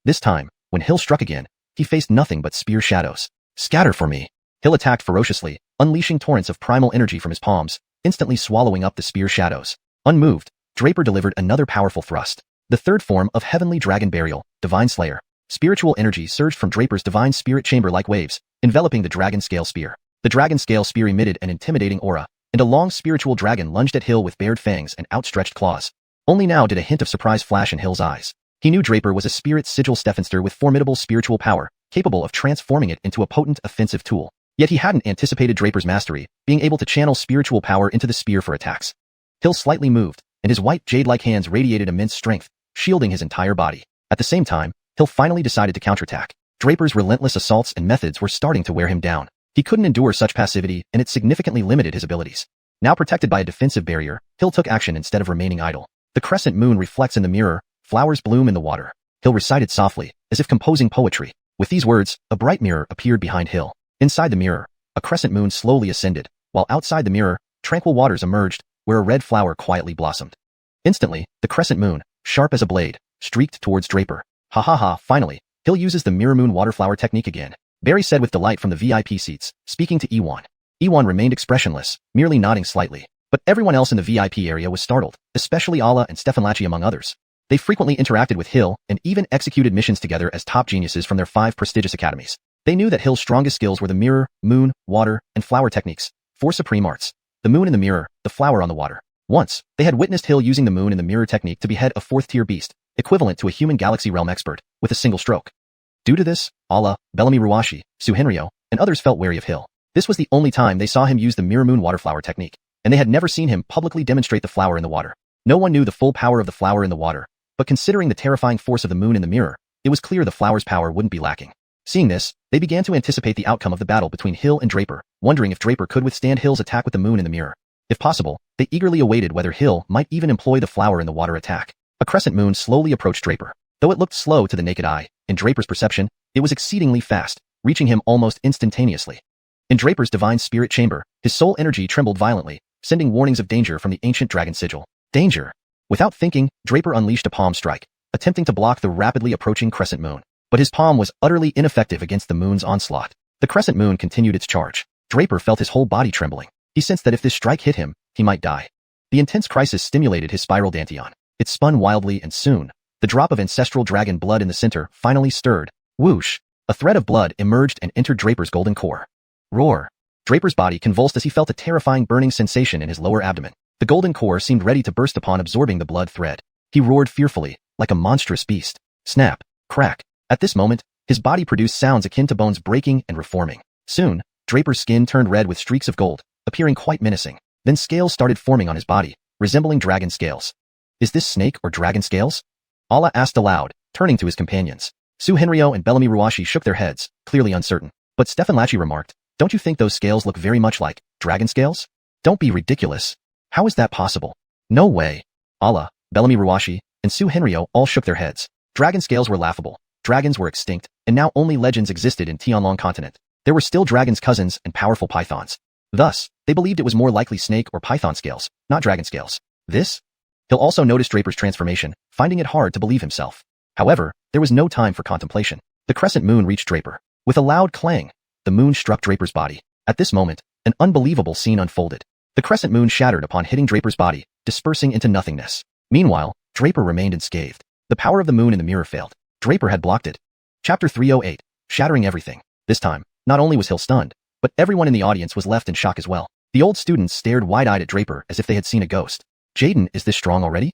This time, when Hill struck again, he faced nothing but spear shadows. Scatter for me. Hill attacked ferociously, unleashing torrents of primal energy from his palms, instantly swallowing up the spear shadows. Unmoved, Draper delivered another powerful thrust. The third form of heavenly dragon burial, Divine Slayer. Spiritual energy surged from Draper's divine spirit chamber like waves, enveloping the dragon scale spear. The dragon scale spear emitted an intimidating aura, and a long spiritual dragon lunged at Hill with bared fangs and outstretched claws. Only now did a hint of surprise flash in Hill's eyes. He knew Draper was a spirit sigil Stephanster with formidable spiritual power, capable of transforming it into a potent offensive tool. Yet he hadn't anticipated Draper's mastery, being able to channel spiritual power into the spear for attacks. Hill slightly moved, and his white jade-like hands radiated immense strength, shielding his entire body. At the same time, Hill finally decided to counterattack. Draper's relentless assaults and methods were starting to wear him down. He couldn't endure such passivity, and it significantly limited his abilities. Now protected by a defensive barrier, Hill took action instead of remaining idle. The crescent moon reflects in the mirror, flowers bloom in the water. Hill recited softly, as if composing poetry. With these words, a bright mirror appeared behind Hill. Inside the mirror, a crescent moon slowly ascended, while outside the mirror, tranquil waters emerged, where a red flower quietly blossomed. Instantly, the crescent moon, sharp as a blade, streaked towards Draper. Ha ha ha, finally, Hill uses the mirror moon waterflower technique again. Barry said with delight from the VIP seats, speaking to Ewan. Ewan remained expressionless, merely nodding slightly. But everyone else in the VIP area was startled, especially Alla and Stephanlachi among others. They frequently interacted with Hill and even executed missions together as top geniuses from their 5 prestigious academies. They knew that Hill's strongest skills were the mirror, moon, water, and flower techniques, 4 supreme arts. The moon in the mirror, the flower on the water. Once, they had witnessed Hill using the moon in the mirror technique to behead a 4th-tier beast, equivalent to a human galaxy realm expert, with a single stroke. Due to this, Alla, Bellamy Ruashi, Suhenryo, and others felt wary of Hill. This was the only time they saw him use the mirror moon waterflower technique, and they had never seen him publicly demonstrate the flower in the water. No one knew the full power of the flower in the water, but considering the terrifying force of the moon in the mirror, it was clear the flower's power wouldn't be lacking. Seeing this, they began to anticipate the outcome of the battle between Hill and Draper, wondering if Draper could withstand Hill's attack with the moon in the mirror. If possible, they eagerly awaited whether Hill might even employ the flower in the water attack. A crescent moon slowly approached Draper. Though it looked slow to the naked eye, in Draper's perception, it was exceedingly fast, reaching him almost instantaneously. In Draper's divine spirit chamber, his soul energy trembled violently, sending warnings of danger from the ancient dragon sigil. Danger! Without thinking, Draper unleashed a palm strike, attempting to block the rapidly approaching crescent moon. But his palm was utterly ineffective against the moon's onslaught. The crescent moon continued its charge. Draper felt his whole body trembling. He sensed that if this strike hit him, he might die. The intense crisis stimulated his spiral dantian. It spun wildly and soon, the drop of ancestral dragon blood in the center finally stirred. Whoosh! A thread of blood emerged and entered Draper's golden core. Roar! Draper's body convulsed as he felt a terrifying burning sensation in his lower abdomen. The golden core seemed ready to burst upon absorbing the blood thread. He roared fearfully, like a monstrous beast. Snap! Crack! At this moment, his body produced sounds akin to bones breaking and reforming. Soon, Draper's skin turned red with streaks of gold, appearing quite menacing. Then scales started forming on his body, resembling dragon scales. Is this snake or dragon scales? Alla asked aloud, turning to his companions. Suhenryo and Bellamy Ruashi shook their heads, clearly uncertain. But Stephanlachi remarked, "Don't you think those scales look very much like dragon scales? Don't be ridiculous. How is that possible? No way." Alla, Bellamy Ruashi, and Suhenryo all shook their heads. Dragon scales were laughable. Dragons were extinct, and now only legends existed in Tianlong continent. There were still dragons' cousins and powerful pythons. Thus, they believed it was more likely snake or python scales, not dragon scales. This? He'll also notice Draper's transformation, finding it hard to believe himself. However, there was no time for contemplation. The crescent moon reached Draper. With a loud clang, the moon struck Draper's body. At this moment, an unbelievable scene unfolded. The crescent moon shattered upon hitting Draper's body, dispersing into nothingness. Meanwhile, Draper remained unscathed. The power of the moon in the mirror failed. Draper had blocked it. Chapter 308, Shattering Everything. This time, not only was Hill stunned, but everyone in the audience was left in shock as well. The old students stared wide-eyed at Draper as if they had seen a ghost. Jaden, is this strong already?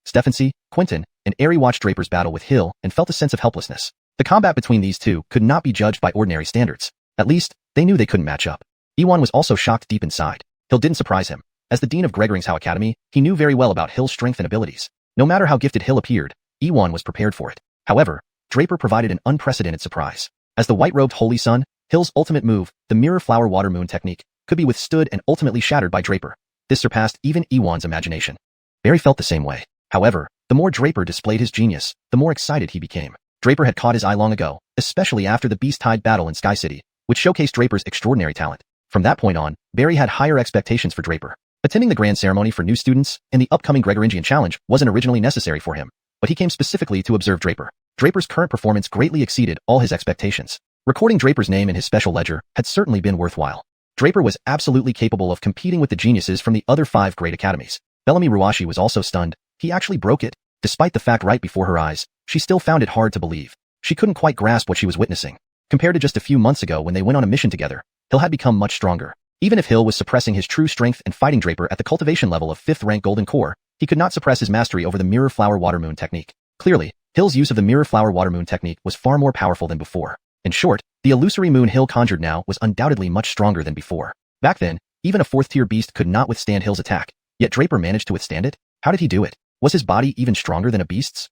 Stephancy, Quentin, and Aerie watched Draper's battle with Hill and felt a sense of helplessness. The combat between these two could not be judged by ordinary standards. At least, they knew they couldn't match up. Ewan was also shocked deep inside. Hill didn't surprise him. As the dean of Gregoringshow Academy, he knew very well about Hill's strength and abilities. No matter how gifted Hill appeared, Ewan was prepared for it. However, Draper provided an unprecedented surprise. As the white-robed Holy Sun, Hill's ultimate move, the Mirror Flower Water Moon technique, could be withstood and ultimately shattered by Draper. This surpassed even Ewan's imagination. Barry felt the same way. However, the more Draper displayed his genius, the more excited he became. Draper had caught his eye long ago, especially after the Beast Tide battle in Sky City, which showcased Draper's extraordinary talent. From that point on, Barry had higher expectations for Draper. Attending the grand ceremony for new students and the upcoming Gregoringian challenge wasn't originally necessary for him, but he came specifically to observe Draper. Draper's current performance greatly exceeded all his expectations. Recording Draper's name in his special ledger had certainly been worthwhile. Draper was absolutely capable of competing with the geniuses from the other 5 great academies. Bellamy Ruashi was also stunned. He actually broke it. Despite the fact right before her eyes, she still found it hard to believe. She couldn't quite grasp what she was witnessing. Compared to just a few months ago when they went on a mission together, Hill had become much stronger. Even if Hill was suppressing his true strength and fighting Draper at the cultivation level of 5th rank Golden Core, he could not suppress his mastery over the Mirror Flower Water Moon technique. Clearly, Hill's use of the Mirror Flower Water Moon technique was far more powerful than before. In short, the illusory moon Hill conjured now was undoubtedly much stronger than before. Back then, even a 4th-tier beast could not withstand Hill's attack, yet Draper managed to withstand it? How did he do it? Was his body even stronger than a beast's?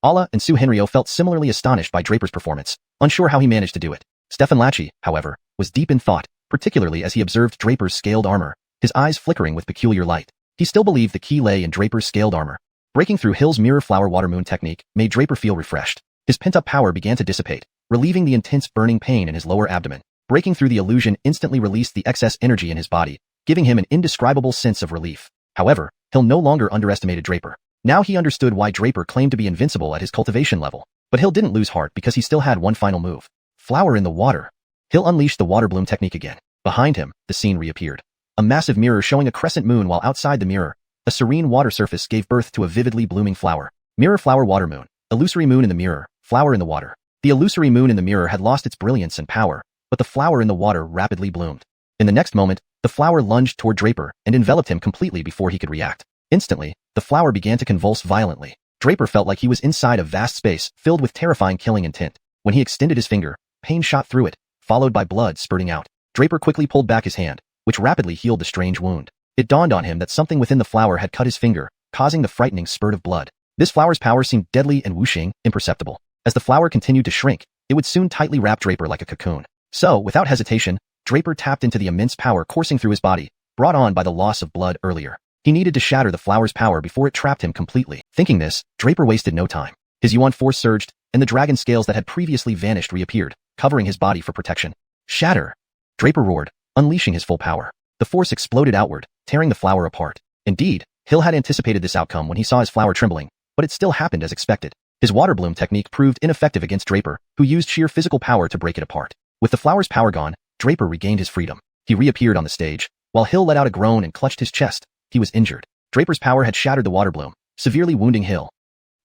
Alla and Sue Henryo felt similarly astonished by Draper's performance, unsure how he managed to do it. Stefan Lachey, however, was deep in thought, particularly as he observed Draper's scaled armor, his eyes flickering with peculiar light. He still believed the key lay in Draper's scaled armor. Breaking through Hill's Mirror Flower Water Moon technique made Draper feel refreshed. His pent-up power began to dissipate, relieving the intense burning pain in his lower abdomen. Breaking through the illusion instantly released the excess energy in his body, giving him an indescribable sense of relief. However, Hill no longer underestimated Draper. Now he understood why Draper claimed to be invincible at his cultivation level. But Hill didn't lose heart because he still had one final move. Flower in the water. Hill unleashed the water bloom technique again. Behind him, the scene reappeared. A massive mirror showing a crescent moon, while outside the mirror, a serene water surface gave birth to a vividly blooming flower. Mirror flower water moon. Illusory moon in the mirror, flower in the water. The illusory moon in the mirror had lost its brilliance and power, but the flower in the water rapidly bloomed. In the next moment, the flower lunged toward Draper and enveloped him completely before he could react. Instantly, the flower began to convulse violently. Draper felt like he was inside a vast space filled with terrifying killing intent. When he extended his finger, pain shot through it, followed by blood spurting out. Draper quickly pulled back his hand, which rapidly healed the strange wound. It dawned on him that something within the flower had cut his finger, causing the frightening spurt of blood. This flower's power seemed deadly and whooshing, imperceptible. As the flower continued to shrink, it would soon tightly wrap Draper like a cocoon. So, without hesitation, Draper tapped into the immense power coursing through his body, brought on by the loss of blood earlier. He needed to shatter the flower's power before it trapped him completely. Thinking this, Draper wasted no time. His yuan force surged, and the dragon scales that had previously vanished reappeared, covering his body for protection. Shatter! Draper roared, unleashing his full power. The force exploded outward, tearing the flower apart. Indeed, Hill had anticipated this outcome when he saw his flower trembling, but it still happened as expected. His water bloom technique proved ineffective against Draper, who used sheer physical power to break it apart. With the flower's power gone, Draper regained his freedom. He reappeared on the stage, while Hill let out a groan and clutched his chest. He was injured. Draper's power had shattered the water bloom, severely wounding Hill.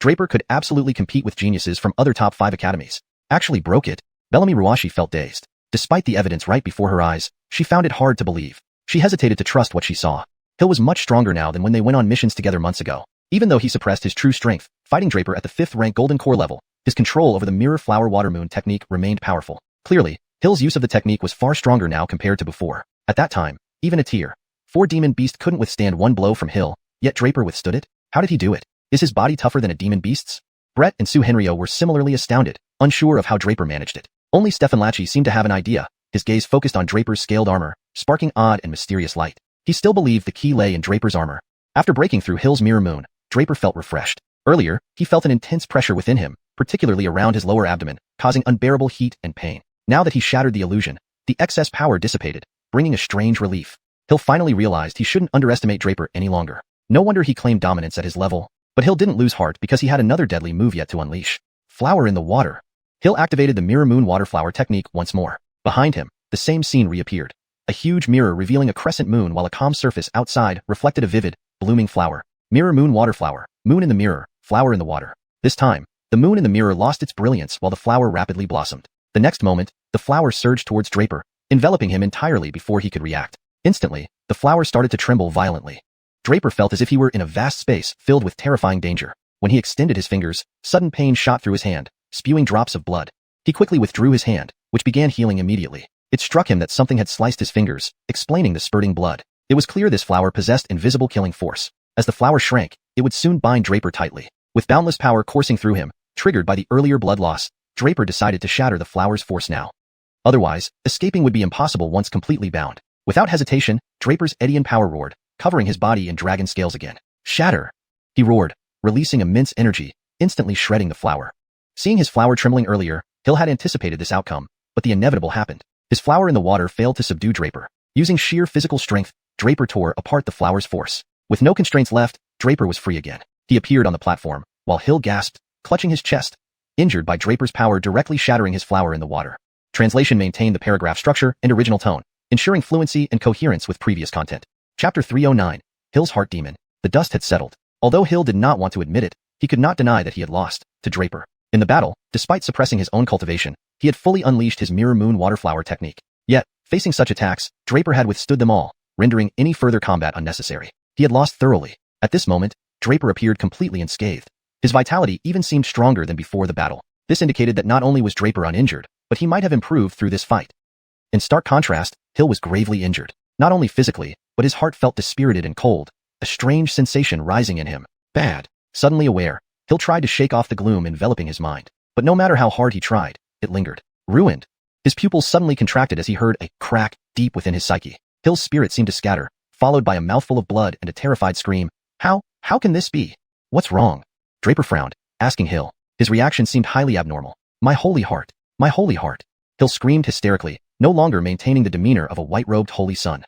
Draper could absolutely compete with geniuses from other top 5 academies. Actually broke it. Bellamy Ruashi felt dazed. Despite the evidence right before her eyes, she found it hard to believe. She hesitated to trust what she saw. Hill was much stronger now than when they went on missions together months ago. Even though he suppressed his true strength, fighting Draper at the 5th rank Golden Core level, his control over the Mirror Flower Water Moon technique remained powerful. Clearly, Hill's use of the technique was far stronger now compared to before. At that time, even a tier 4 demon beast couldn't withstand one blow from Hill, yet Draper withstood it? How did he do it? Is his body tougher than a demon beast's? Brett and Sue Henryo were similarly astounded, unsure of how Draper managed it. Only Stefan Lachey seemed to have an idea, his gaze focused on Draper's scaled armor, sparking odd and mysterious light. He still believed the key lay in Draper's armor. After breaking through Hill's mirror moon, Draper felt refreshed. Earlier, he felt an intense pressure within him, particularly around his lower abdomen, causing unbearable heat and pain. Now that he shattered the illusion, the excess power dissipated, bringing a strange relief. Hill finally realized he shouldn't underestimate Draper any longer. No wonder he claimed dominance at his level, but Hill didn't lose heart because he had another deadly move yet to unleash. Flower in the water. Hill activated the Mirror Moon Water Flower technique once more. Behind him, the same scene reappeared. A huge mirror revealing a crescent moon while a calm surface outside reflected a vivid, blooming flower. Mirror Moon Water Flower. Moon in the mirror, flower in the water. This time, the moon in the mirror lost its brilliance while the flower rapidly blossomed. The next moment, the flower surged towards Draper, enveloping him entirely before he could react. Instantly, the flower started to tremble violently. Draper felt as if he were in a vast space filled with terrifying danger. When he extended his fingers, sudden pain shot through his hand, spewing drops of blood. He quickly withdrew his hand, which began healing immediately. It struck him that something had sliced his fingers, explaining the spurting blood. It was clear this flower possessed invisible killing force. As the flower shrank, it would soon bind Draper tightly. With boundless power coursing through him, triggered by the earlier blood loss, Draper decided to shatter the flower's force now. Otherwise, escaping would be impossible once completely bound. Without hesitation, Draper's Edian power roared, covering his body in dragon scales again. Shatter! He roared, releasing immense energy, instantly shredding the flower. Seeing his flower trembling earlier, Hill had anticipated this outcome, but the inevitable happened. His flower in the water failed to subdue Draper. Using sheer physical strength, Draper tore apart the flower's force. With no constraints left, Draper was free again. He appeared on the platform, while Hill gasped, clutching his chest, injured by Draper's power directly shattering his flower in the water. Translation maintained the paragraph structure and original tone, ensuring fluency and coherence with previous content. Chapter 309, Hill's Heart Demon. The dust had settled. Although Hill did not want to admit it, he could not deny that he had lost to Draper. In the battle, despite suppressing his own cultivation, he had fully unleashed his Mirror Moon Waterflower technique. Yet, facing such attacks, Draper had withstood them all, rendering any further combat unnecessary. He had lost thoroughly. At this moment, Draper appeared completely unscathed. His vitality even seemed stronger than before the battle. This indicated that not only was Draper uninjured, but he might have improved through this fight. In stark contrast, Hill was gravely injured. Not only physically, but his heart felt dispirited and cold, a strange sensation rising in him. Bad. Suddenly aware, Hill tried to shake off the gloom enveloping his mind. But no matter how hard he tried, it lingered. Ruined. His pupils suddenly contracted as he heard a crack deep within his psyche. Hill's spirit seemed to scatter, followed by a mouthful of blood and a terrified scream. How can this be? What's wrong? Draper frowned, asking Hill. His reaction seemed highly abnormal. My holy heart. My holy heart. Hill screamed hysterically, no longer maintaining the demeanor of a white-robed holy son.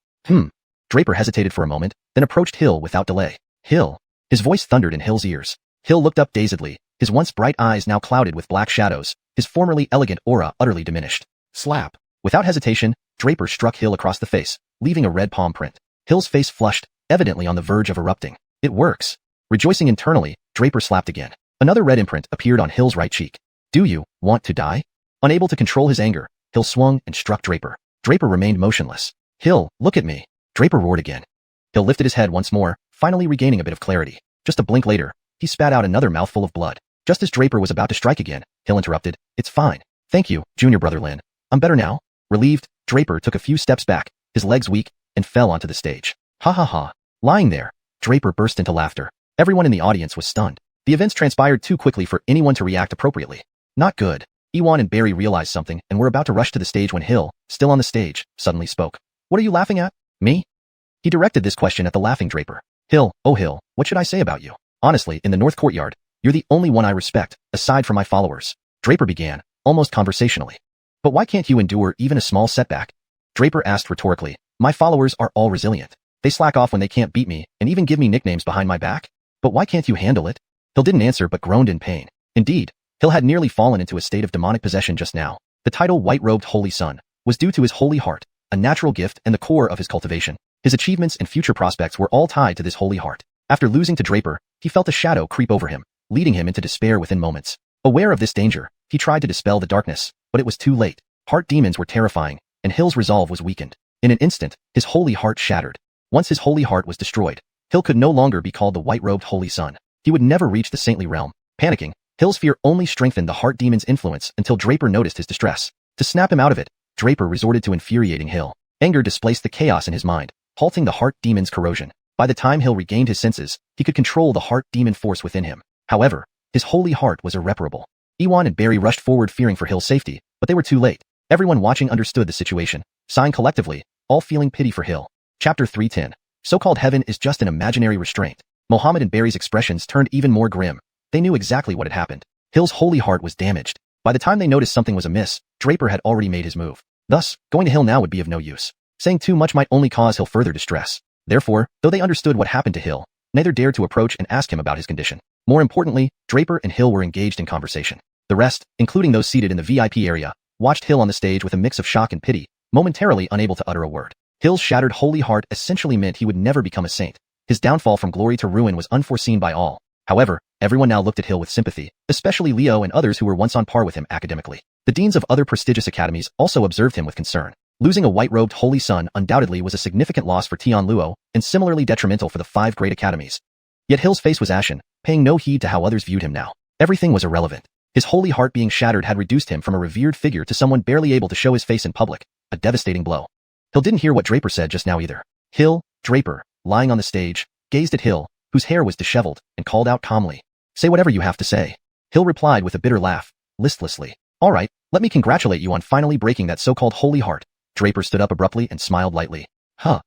Draper hesitated for a moment, then approached Hill without delay. Hill. His voice thundered in Hill's ears. Hill looked up dazedly, his once bright eyes now clouded with black shadows, his formerly elegant aura utterly diminished. Slap. Without hesitation, Draper struck Hill across the face, leaving a red palm print. Hill's face flushed, evidently on the verge of erupting. It works. Rejoicing internally, Draper slapped again. Another red imprint appeared on Hill's right cheek. Do you want to die? Unable to control his anger, Hill swung and struck Draper. Draper remained motionless. Hill, look at me. Draper roared again. Hill lifted his head once more, finally regaining a bit of clarity. Just a blink later, he spat out another mouthful of blood. Just as Draper was about to strike again, Hill interrupted. It's fine. Thank you, junior brother Lin. I'm better now. Relieved, Draper took a few steps back, his legs weak, and fell onto the stage. Ha ha ha. Lying there, Draper burst into laughter. Everyone in the audience was stunned. The events transpired too quickly for anyone to react appropriately. Not good. Iwan and Barry realized something and were about to rush to the stage when Hill, still on the stage, suddenly spoke. What are you laughing at? Me? He directed this question at the laughing Draper. Hill, oh Hill, what should I say about you? Honestly, in the North Courtyard, you're the only one I respect, aside from my followers. Draper began, almost conversationally. But why can't you endure even a small setback? Draper asked rhetorically. My followers are all resilient. They slack off when they can't beat me and even give me nicknames behind my back. But why can't you handle it? Hill didn't answer but groaned in pain. Indeed, Hill had nearly fallen into a state of demonic possession just now. The title White-Robed Holy Son was due to his holy heart, a natural gift and the core of his cultivation. His achievements and future prospects were all tied to this holy heart. After losing to Draper, he felt a shadow creep over him, leading him into despair within moments. Aware of this danger, he tried to dispel the darkness, but it was too late. Heart demons were terrifying, and Hill's resolve was weakened. In an instant, his holy heart shattered. Once his holy heart was destroyed, Hill could no longer be called the white-robed holy son. He would never reach the saintly realm. Panicking, Hill's fear only strengthened the heart demon's influence until Draper noticed his distress. To snap him out of it, Draper resorted to infuriating Hill. Anger displaced the chaos in his mind, halting the heart demon's corrosion. By the time Hill regained his senses, he could control the heart demon force within him. However, his holy heart was irreparable. Iwan and Barry rushed forward fearing for Hill's safety, but they were too late. Everyone watching understood the situation, sighing collectively, all feeling pity for Hill. Chapter 310. So-called heaven is just an imaginary restraint. Mohammed and Barry's expressions turned even more grim. They knew exactly what had happened. Hill's holy heart was damaged. By the time they noticed something was amiss, Draper had already made his move. Thus, going to Hill now would be of no use. Saying too much might only cause Hill further distress. Therefore, though they understood what happened to Hill, neither dared to approach and ask him about his condition. More importantly, Draper and Hill were engaged in conversation. The rest, including those seated in the VIP area, watched Hill on the stage with a mix of shock and pity, momentarily unable to utter a word. Hill's shattered holy heart essentially meant he would never become a saint. His downfall from glory to ruin was unforeseen by all. However, everyone now looked at Hill with sympathy, especially Leo and others who were once on par with him academically. The deans of other prestigious academies also observed him with concern. Losing a white-robed holy son undoubtedly was a significant loss for Tian Luo, and similarly detrimental for the 5 great academies. Yet Hill's face was ashen, paying no heed to how others viewed him now. Everything was irrelevant. His holy heart being shattered had reduced him from a revered figure to someone barely able to show his face in public, a devastating blow. Hill didn't hear what Draper said just now either. Draper, lying on the stage, gazed at Hill, whose hair was disheveled, and called out calmly. Say whatever you have to say. Hill replied with a bitter laugh, listlessly. All right, let me congratulate you on finally breaking that so-called holy heart. Draper stood up abruptly and smiled lightly. Huh.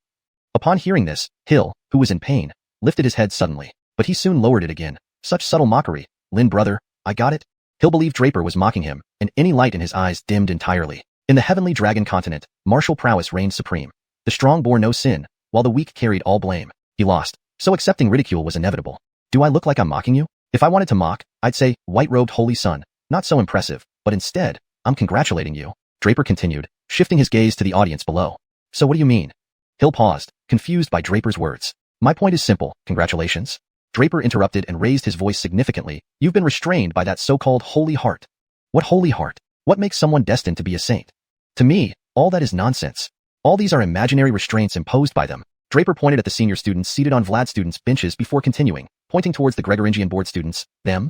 Upon hearing this, Hill, who was in pain, lifted his head suddenly, but he soon lowered it again. Such subtle mockery. Lin brother, I got it? Hill believed Draper was mocking him, and any light in his eyes dimmed entirely. In the heavenly dragon continent, martial prowess reigned supreme. The strong bore no sin, while the weak carried all blame. He lost, so accepting ridicule was inevitable. Do I look like I'm mocking you? If I wanted to mock, I'd say, white-robed holy son, not so impressive, but instead, I'm congratulating you. Draper continued, shifting his gaze to the audience below. So what do you mean? Hill paused, confused by Draper's words. My point is simple, congratulations. Draper interrupted and raised his voice significantly. You've been restrained by that so-called holy heart. What holy heart? What makes someone destined to be a saint? To me, all that is nonsense. All these are imaginary restraints imposed by them. Draper pointed at the senior students seated on Vlad's students' benches before continuing, pointing towards the Gregoringian board students, them,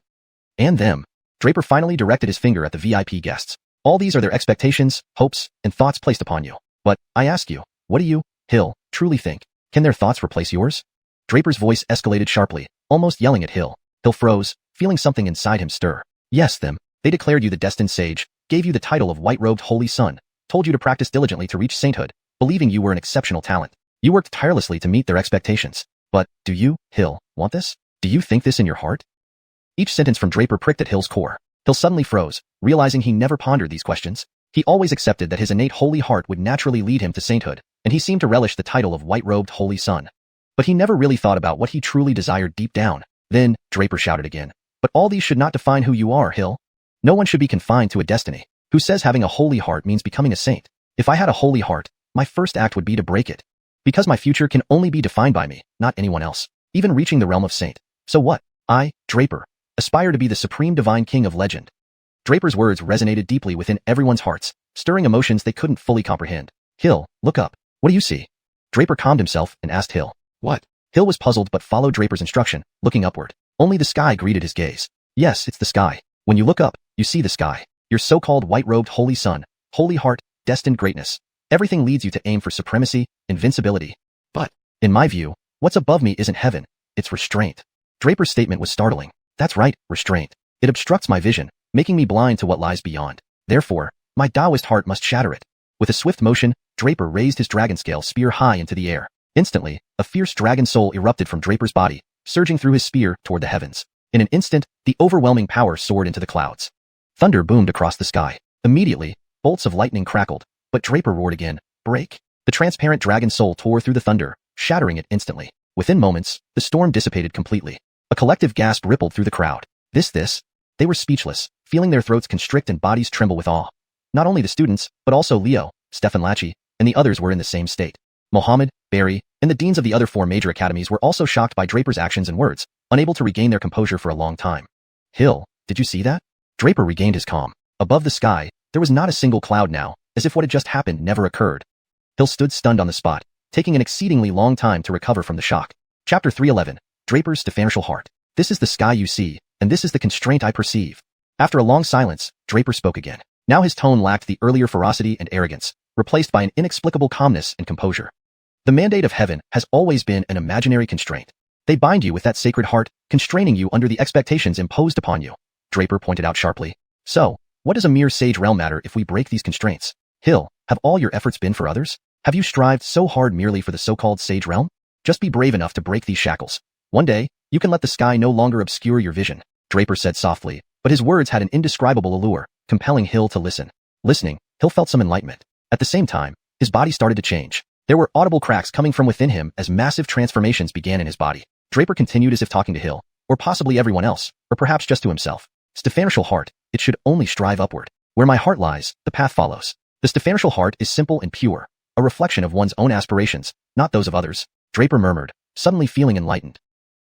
and them. Draper finally directed his finger at the VIP guests. All these are their expectations, hopes, and thoughts placed upon you. But, I ask you, what do you, Hill, truly think? Can their thoughts replace yours? Draper's voice escalated sharply, almost yelling at Hill. Hill froze, feeling something inside him stir. Yes, them. They declared you the destined sage, gave you the title of white-robed holy son, told you to practice diligently to reach sainthood, believing you were an exceptional talent. You worked tirelessly to meet their expectations. But, do you, Hill, want this? Do you think this in your heart? Each sentence from Draper pricked at Hill's core. Hill suddenly froze, realizing he never pondered these questions. He always accepted that his innate holy heart would naturally lead him to sainthood, and he seemed to relish the title of white-robed holy son. But he never really thought about what he truly desired deep down. Then, Draper shouted again. But all these should not define who you are, Hill. No one should be confined to a destiny. Who says having a holy heart means becoming a saint? If I had a holy heart, my first act would be to break it. Because my future can only be defined by me, not anyone else, even reaching the realm of saint. So what? I, Draper, aspire to be the supreme divine king of legend. Draper's words resonated deeply within everyone's hearts, stirring emotions they couldn't fully comprehend. Hill, look up. What do you see? Draper calmed himself and asked Hill. What? Hill was puzzled but followed Draper's instruction, looking upward. Only the sky greeted his gaze. Yes, it's the sky. When you look up, you see the sky. Your so-called white-robed holy son, holy heart, destined greatness. Everything leads you to aim for supremacy, invincibility. But, in my view, what's above me isn't heaven, it's restraint. Draper's statement was startling. That's right, restraint. It obstructs my vision, making me blind to what lies beyond. Therefore, my Taoist heart must shatter it. With a swift motion, Draper raised his dragon scale spear high into the air. Instantly, a fierce dragon soul erupted from Draper's body, surging through his spear toward the heavens. In an instant, the overwhelming power soared into the clouds. Thunder boomed across the sky. Immediately, bolts of lightning crackled, but Draper roared again, break. The transparent dragon soul tore through the thunder, shattering it instantly. Within moments, the storm dissipated completely. A collective gasp rippled through the crowd. This? They were speechless, feeling their throats constrict and bodies tremble with awe. Not only the students, but also Leo, Stefan Lachi, and the others were in the same state. Mohammed, Barry, and the deans of the other 4 major academies were also shocked by Draper's actions and words, unable to regain their composure for a long time. Hill, did you see that? Draper regained his calm. Above the sky, there was not a single cloud now, as if what had just happened never occurred. Hill stood stunned on the spot, taking an exceedingly long time to recover from the shock. Chapter 311, Draper's Stefanial Heart. This is the sky you see, and this is the constraint I perceive. After a long silence, Draper spoke again. Now his tone lacked the earlier ferocity and arrogance, replaced by an inexplicable calmness and composure. The mandate of heaven has always been an imaginary constraint. They bind you with that sacred heart, constraining you under the expectations imposed upon you. Draper pointed out sharply. So, what does a mere sage realm matter if we break these constraints? Hill, have all your efforts been for others? Have you strived so hard merely for the so-called sage realm? Just be brave enough to break these shackles. One day, you can let the sky no longer obscure your vision, Draper said softly, but his words had an indescribable allure, compelling Hill to listen. Listening, Hill felt some enlightenment. At the same time, his body started to change. There were audible cracks coming from within him as massive transformations began in his body. Draper continued as if talking to Hill, or possibly everyone else, or perhaps just to himself. Stefanial heart, it should only strive upward. Where my heart lies, the path follows. The Stefanial heart is simple and pure, a reflection of one's own aspirations, not those of others. Draper murmured, suddenly feeling enlightened.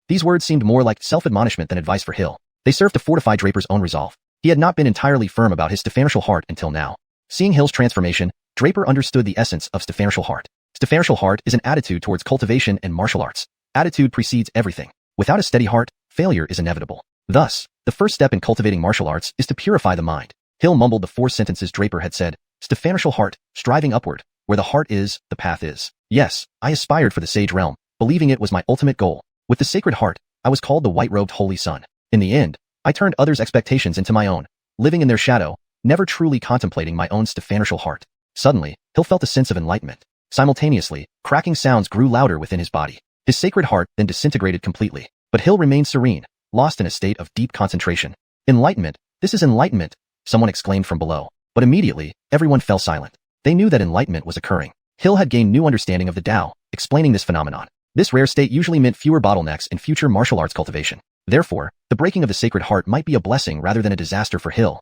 These words seemed more like self-admonishment than advice for Hill. They served to fortify Draper's own resolve. He had not been entirely firm about his Stefanial heart until now. Seeing Hill's transformation, Draper understood the essence of Stefanial heart. Stefanial heart is an attitude towards cultivation and martial arts. Attitude precedes everything. Without a steady heart, failure is inevitable. Thus, the first step in cultivating martial arts is to purify the mind. Hill mumbled the 4 sentences Draper had said. Stefanial heart, striving upward. Where the heart is, the path is. Yes, I aspired for the sage realm, believing it was my ultimate goal. With the sacred heart, I was called the white-robed holy son. In the end, I turned others' expectations into my own, living in their shadow, never truly contemplating my own Stefanial heart. Suddenly, Hill felt a sense of enlightenment. Simultaneously, cracking sounds grew louder within his body. His sacred heart then disintegrated completely. But Hill remained serene, lost in a state of deep concentration. Enlightenment, this is enlightenment, someone exclaimed from below. But immediately, everyone fell silent. They knew that enlightenment was occurring. Hill had gained new understanding of the Tao, explaining this phenomenon. This rare state usually meant fewer bottlenecks in future martial arts cultivation. Therefore, the breaking of the sacred heart might be a blessing rather than a disaster for Hill.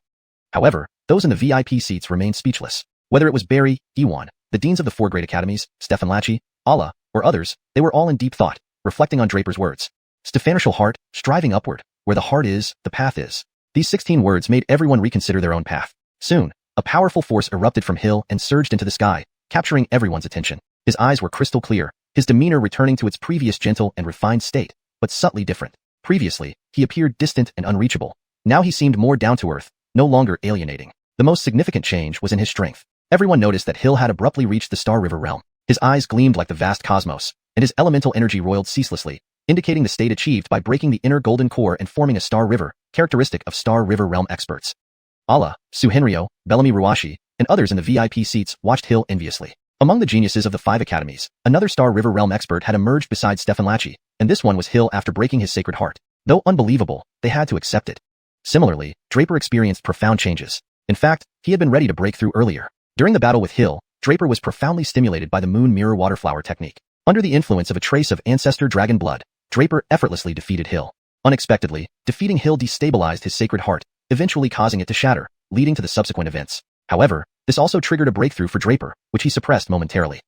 However, those in the VIP seats remained speechless. Whether it was Barry, Iwan, the deans of the 4 great academies, Stefan Lachi, Allah, or others, they were all in deep thought, reflecting on Draper's words. Stefanatial heart, striving upward. Where the heart is, the path is. These 16 words made everyone reconsider their own path. Soon, a powerful force erupted from Hill and surged into the sky, capturing everyone's attention. His eyes were crystal clear, his demeanor returning to its previous gentle and refined state, but subtly different. Previously, he appeared distant and unreachable. Now he seemed more down to earth, no longer alienating. The most significant change was in his strength. Everyone noticed that Hill had abruptly reached the Star River realm. His eyes gleamed like the vast cosmos, and his elemental energy roiled ceaselessly, indicating the state achieved by breaking the inner golden core and forming a Star River, characteristic of Star River realm experts. Allah, Suhenryo, Bellamy Ruashi, and others in the VIP seats watched Hill enviously. Among the geniuses of the 5 academies, another Star River realm expert had emerged beside Stefan Lachi, and this one was Hill after breaking his sacred heart. Though unbelievable, they had to accept it. Similarly, Draper experienced profound changes. In fact, he had been ready to break through earlier. During the battle with Hill, Draper was profoundly stimulated by the Moon Mirror Waterflower technique. Under the influence of a trace of ancestor dragon blood, Draper effortlessly defeated Hill. Unexpectedly, defeating Hill destabilized his sacred heart, eventually causing it to shatter, leading to the subsequent events. However, this also triggered a breakthrough for Draper, which he suppressed momentarily.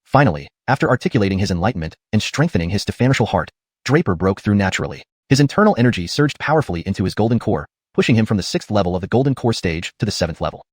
Finally, after articulating his enlightenment and strengthening his Stefanatial heart, Draper broke through naturally. His internal energy surged powerfully into his golden core, pushing him from the 6th level of the golden core stage to the 7th level.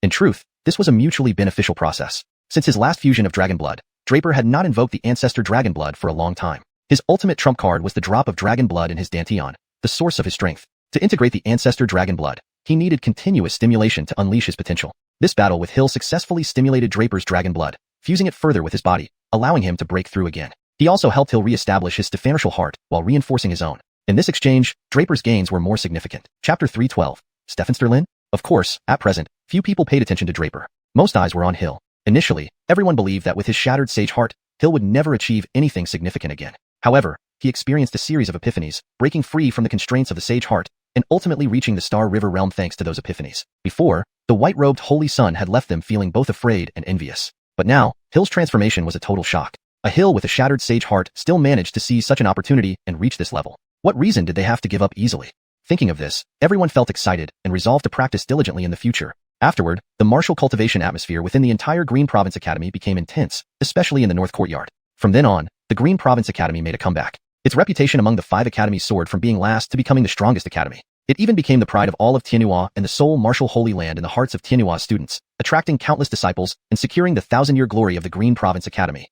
In truth, this was a mutually beneficial process. Since his last fusion of dragon blood, Draper had not invoked the ancestor dragon blood for a long time. His ultimate trump card was the drop of dragon blood in his Danteon, the source of his strength. To integrate the ancestor dragon blood, he needed continuous stimulation to unleash his potential. This battle with Hill successfully stimulated Draper's dragon blood, fusing it further with his body, allowing him to break through again. He also helped Hill re-establish his Stefanatial heart while reinforcing his own. In this exchange, Draper's gains were more significant. Chapter 312. Stefan. Of course, at present, few people paid attention to Draper. Most eyes were on Hill. Initially, everyone believed that with his shattered sage heart, Hill would never achieve anything significant again. However, he experienced a series of epiphanies, breaking free from the constraints of the sage heart, and ultimately reaching the Star River realm thanks to those epiphanies. Before, the white-robed Holy Sun had left them feeling both afraid and envious. But now, Hill's transformation was a total shock. A Hill with a shattered sage heart still managed to seize such an opportunity and reach this level. What reason did they have to give up easily? Thinking of this, everyone felt excited and resolved to practice diligently in the future. Afterward, the martial cultivation atmosphere within the entire Green Province Academy became intense, especially in the North Courtyard. From then on, the Green Province Academy made a comeback. Its reputation among the 5 academies soared from being last to becoming the strongest academy. It even became the pride of all of Tianhua and the sole martial holy land in the hearts of Tianhua's students, attracting countless disciples and securing the 1,000-year glory of the Green Province Academy.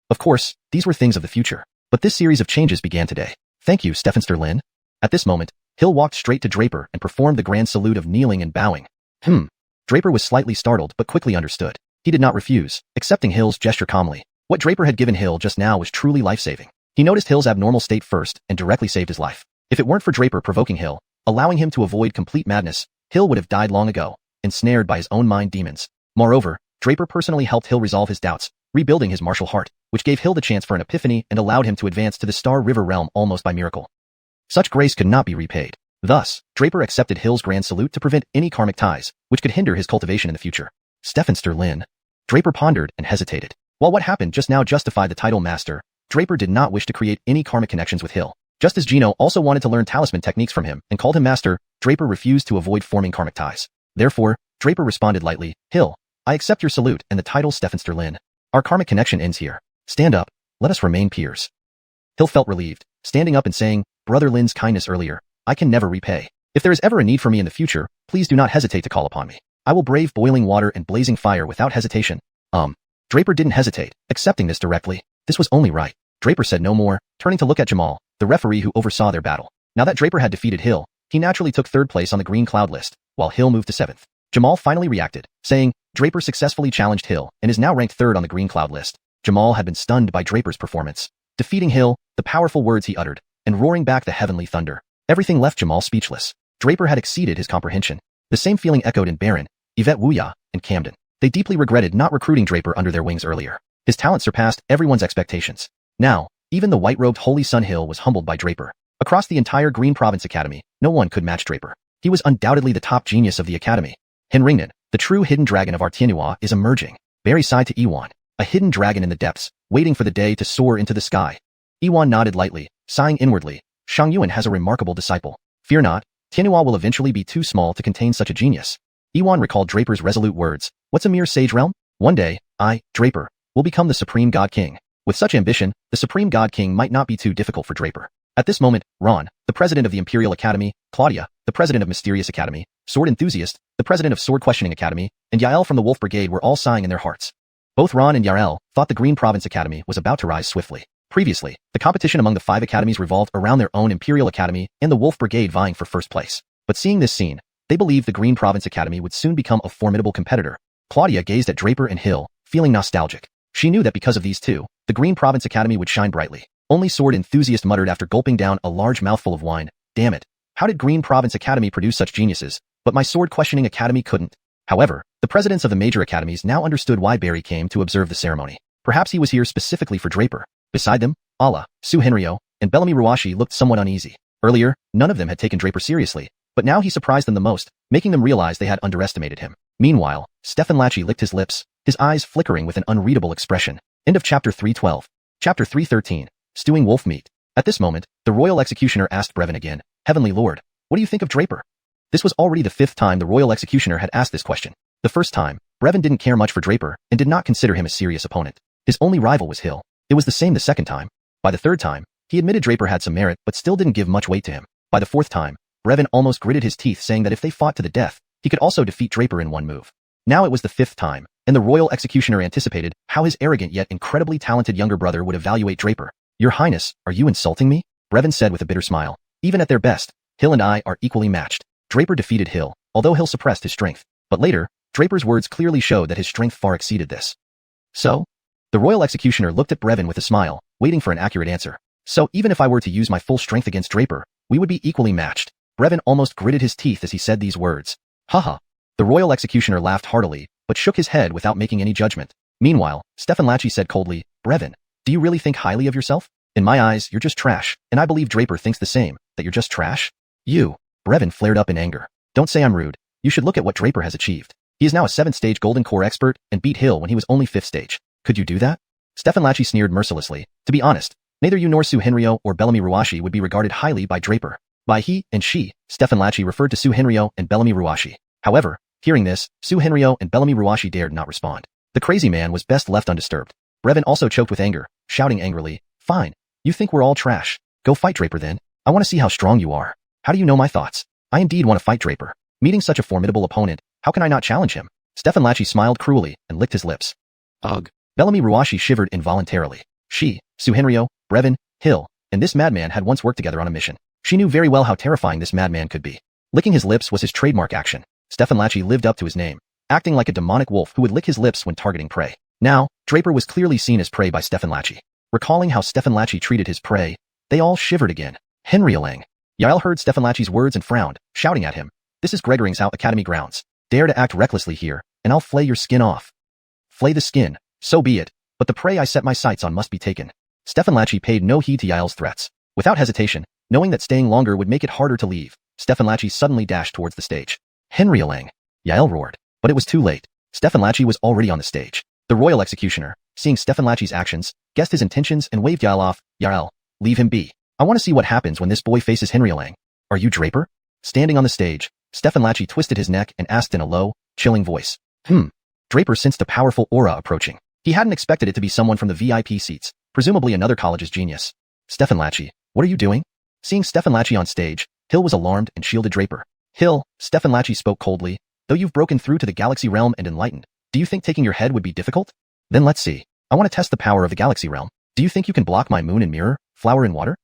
Of course, these were things of the future. But this series of changes began today. Thank you, Stefan. At this moment, Hill walked straight to Draper and performed the grand salute of kneeling and bowing. Draper was slightly startled but quickly understood. He did not refuse, accepting Hill's gesture calmly. What Draper had given Hill just now was truly life-saving. He noticed Hill's abnormal state first and directly saved his life. If it weren't for Draper provoking Hill, allowing him to avoid complete madness, Hill would have died long ago, ensnared by his own mind demons. Moreover, Draper personally helped Hill resolve his doubts, rebuilding his martial heart, which gave Hill the chance for an epiphany and allowed him to advance to the Star River realm almost by miracle. Such grace could not be repaid. Thus, Draper accepted Hill's grand salute to prevent any karmic ties, which could hinder his cultivation in the future. Stefan. Draper pondered and hesitated. While what happened just now justified the title master, Draper did not wish to create any karmic connections with Hill. Just as Gino also wanted to learn talisman techniques from him and called him master, Draper refused to avoid forming karmic ties. Therefore, Draper responded lightly, Hill, I accept your salute and the title Stefan. Our karmic connection ends here. Stand up, let us remain peers. Hill felt relieved, standing up and saying, Brother Lin's kindness earlier, I can never repay. If there is ever a need for me in the future, please do not hesitate to call upon me. I will brave boiling water and blazing fire without hesitation. Draper didn't hesitate, accepting this directly. This was only right. Draper said no more, turning to look at Jamal, the referee who oversaw their battle. Now that Draper had defeated Hill, he naturally took 3rd place on the green cloud list, while Hill moved to 7th. Jamal finally reacted, saying, Draper successfully challenged Hill and is now ranked 3rd on the green cloud list. Jamal had been stunned by Draper's performance. Defeating Hill, the powerful words he uttered, and roaring back the heavenly thunder. Everything left Jamal speechless. Draper had exceeded his comprehension. The same feeling echoed in Baron, Yvette Wuya, and Camden. They deeply regretted not recruiting Draper under their wings earlier. His talent surpassed everyone's expectations. Now, even the white-robed Holy Sun Hill was humbled by Draper. Across the entire Green Province Academy, no one could match Draper. He was undoubtedly the top genius of the academy. Henringnan, the true hidden dragon of Artianua, is emerging. Very side to Iwan, a hidden dragon in the depths, waiting for the day to soar into the sky. Iwan nodded lightly, sighing inwardly. Xiangyuan has a remarkable disciple. Fear not, Tianua will eventually be too small to contain such a genius. Iwan recalled Draper's resolute words. What's a mere sage realm? One day, I, Draper, will become the Supreme God King. With such ambition, the Supreme God King might not be too difficult for Draper. At this moment, Ron, the president of the Imperial Academy, Claudia, the president of Mysterious Academy, Sword Enthusiast, the president of Sword Questioning Academy, and Yael from the Wolf Brigade were all sighing in their hearts. Both Ron and Yael thought the Green Province Academy was about to rise swiftly. Previously, the competition among the 5 academies revolved around their own Imperial Academy and the Wolf Brigade vying for first place. But seeing this scene, they believed the Green Province Academy would soon become a formidable competitor. Claudia gazed at Draper and Hill, feeling nostalgic. She knew that because of these two, the Green Province Academy would shine brightly. Only Sword Enthusiast muttered after gulping down a large mouthful of wine. Damn it. How did Green Province Academy produce such geniuses? But my Sword Questioning Academy couldn't. However, the presidents of the major academies now understood why Barry came to observe the ceremony. Perhaps he was here specifically for Draper. Beside them, Ala, Suhenryo, and Bellamy Ruashi looked somewhat uneasy. Earlier, none of them had taken Draper seriously, but now he surprised them the most, making them realize they had underestimated him. Meanwhile, Stefan Lachi licked his lips, his eyes flickering with an unreadable expression. End of chapter 312. Chapter 313. Stewing wolf meat. At this moment, the royal executioner asked Brevin again, Heavenly Lord, what do you think of Draper? This was already the 5th time the royal executioner had asked this question. The first time, Brevin didn't care much for Draper and did not consider him a serious opponent. His only rival was Hill. It was the same the second time. By the third time, he admitted Draper had some merit but still didn't give much weight to him. By the 4th time, Brevin almost gritted his teeth saying that if they fought to the death, he could also defeat Draper in one move. Now it was the 5th time, and the royal executioner anticipated how his arrogant yet incredibly talented younger brother would evaluate Draper. Your Highness, are you insulting me? Brevin said with a bitter smile. Even at their best, Hill and I are equally matched. Draper defeated Hill, although Hill suppressed his strength. But later, Draper's words clearly showed that his strength far exceeded this. So? The royal executioner looked at Brevin with a smile, waiting for an accurate answer. So even if I were to use my full strength against Draper, we would be equally matched. Brevin almost gritted his teeth as he said these words. Haha. The royal executioner laughed heartily, but shook his head without making any judgment. Meanwhile, Stefan Lachi said coldly, Brevin, do you really think highly of yourself? In my eyes, you're just trash, and I believe Draper thinks the same, that you're just trash? You. Brevin flared up in anger. Don't say I'm rude. You should look at what Draper has achieved. He is now a 7th stage Golden Core expert and beat Hill when he was only 5th stage. Could you do that? Stefan Lachi sneered mercilessly. To be honest, neither you nor Suhenryo or Bellamy Ruashi would be regarded highly by Draper. By he and she, Stefan Lachi referred to Suhenryo and Bellamy Ruashi. However, hearing this, Suhenryo and Bellamy Ruashi dared not respond. The crazy man was best left undisturbed. Brevin also choked with anger, shouting angrily, Fine. You think we're all trash. Go fight Draper then. I want to see how strong you are. How do you know my thoughts? I indeed want to fight Draper. Meeting such a formidable opponent, how can I not challenge him? Stefan Lachi smiled cruelly and licked his lips. Ugh. Bellamy Ruashi shivered involuntarily. She, Suhenryo, Brevin, Hill, and this madman had once worked together on a mission. She knew very well how terrifying this madman could be. Licking his lips was his trademark action. Stefan Lachi lived up to his name, acting like a demonic wolf who would lick his lips when targeting prey. Now, Draper was clearly seen as prey by Stefan Lachi. Recalling how Stefan Lachi treated his prey, they all shivered again. Henrielang. Yael heard Stefan Lachi's words and frowned, shouting at him. This is Gregoring's Academy grounds. Dare to act recklessly here, and I'll flay your skin off. Flay the skin, so be it, but the prey I set my sights on must be taken. Stefan Lachi paid no heed to Yael's threats. Without hesitation, knowing that staying longer would make it harder to leave, Stefan Lachi suddenly dashed towards the stage. Henrielang. Yael roared, but it was too late. Stefan Lachi was already on the stage. The royal executioner, seeing Stefan Lachi's actions, guessed his intentions and waved Yael off. Yael, leave him be. I want to see what happens when this boy faces Henrielang. Are you Draper? Standing on the stage, Stefan Lachi twisted his neck and asked in a low, chilling voice. Draper sensed a powerful aura approaching. He hadn't expected it to be someone from the VIP seats, presumably another college's genius. Stefan Lachi, what are you doing? Seeing Stefan Lachi on stage, Hill was alarmed and shielded Draper. Hill, Stefan Lachi spoke coldly, though you've broken through to the galaxy realm and enlightened, do you think taking your head would be difficult? Then let's see. I want to test the power of the galaxy realm. Do you think you can block my moon and mirror, flower and water?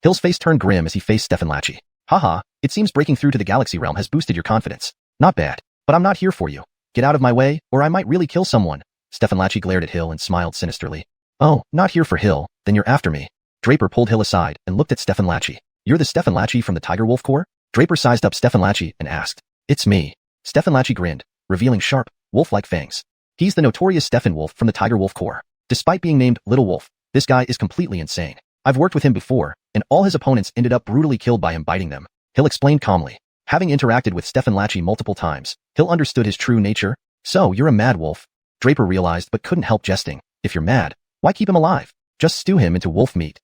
Hill's face turned grim as he faced Stefan Lachi. Haha, it seems breaking through to the galaxy realm has boosted your confidence. Not bad, but I'm not here for you. Get out of my way, or I might really kill someone. Stefan Lachi glared at Hill and smiled sinisterly. Oh, not here for Hill, then you're after me. Draper pulled Hill aside and looked at Stefan Lachi. You're the Stefan Lachi from the Tiger Wolf Corps? Draper sized up Stefan Lachi and asked. It's me. Stefan Lachi grinned, revealing sharp, wolf-like fangs. He's the notorious Stefan Wolf from the Tiger Wolf Corps. Despite being named Little Wolf, this guy is completely insane. I've worked with him before, and all his opponents ended up brutally killed by him biting them. Hill explained calmly. Having interacted with Stefan Lachi multiple times, Hill understood his true nature. So, you're a mad wolf? Draper realized but couldn't help jesting. If you're mad, why keep him alive? Just stew him into wolf meat.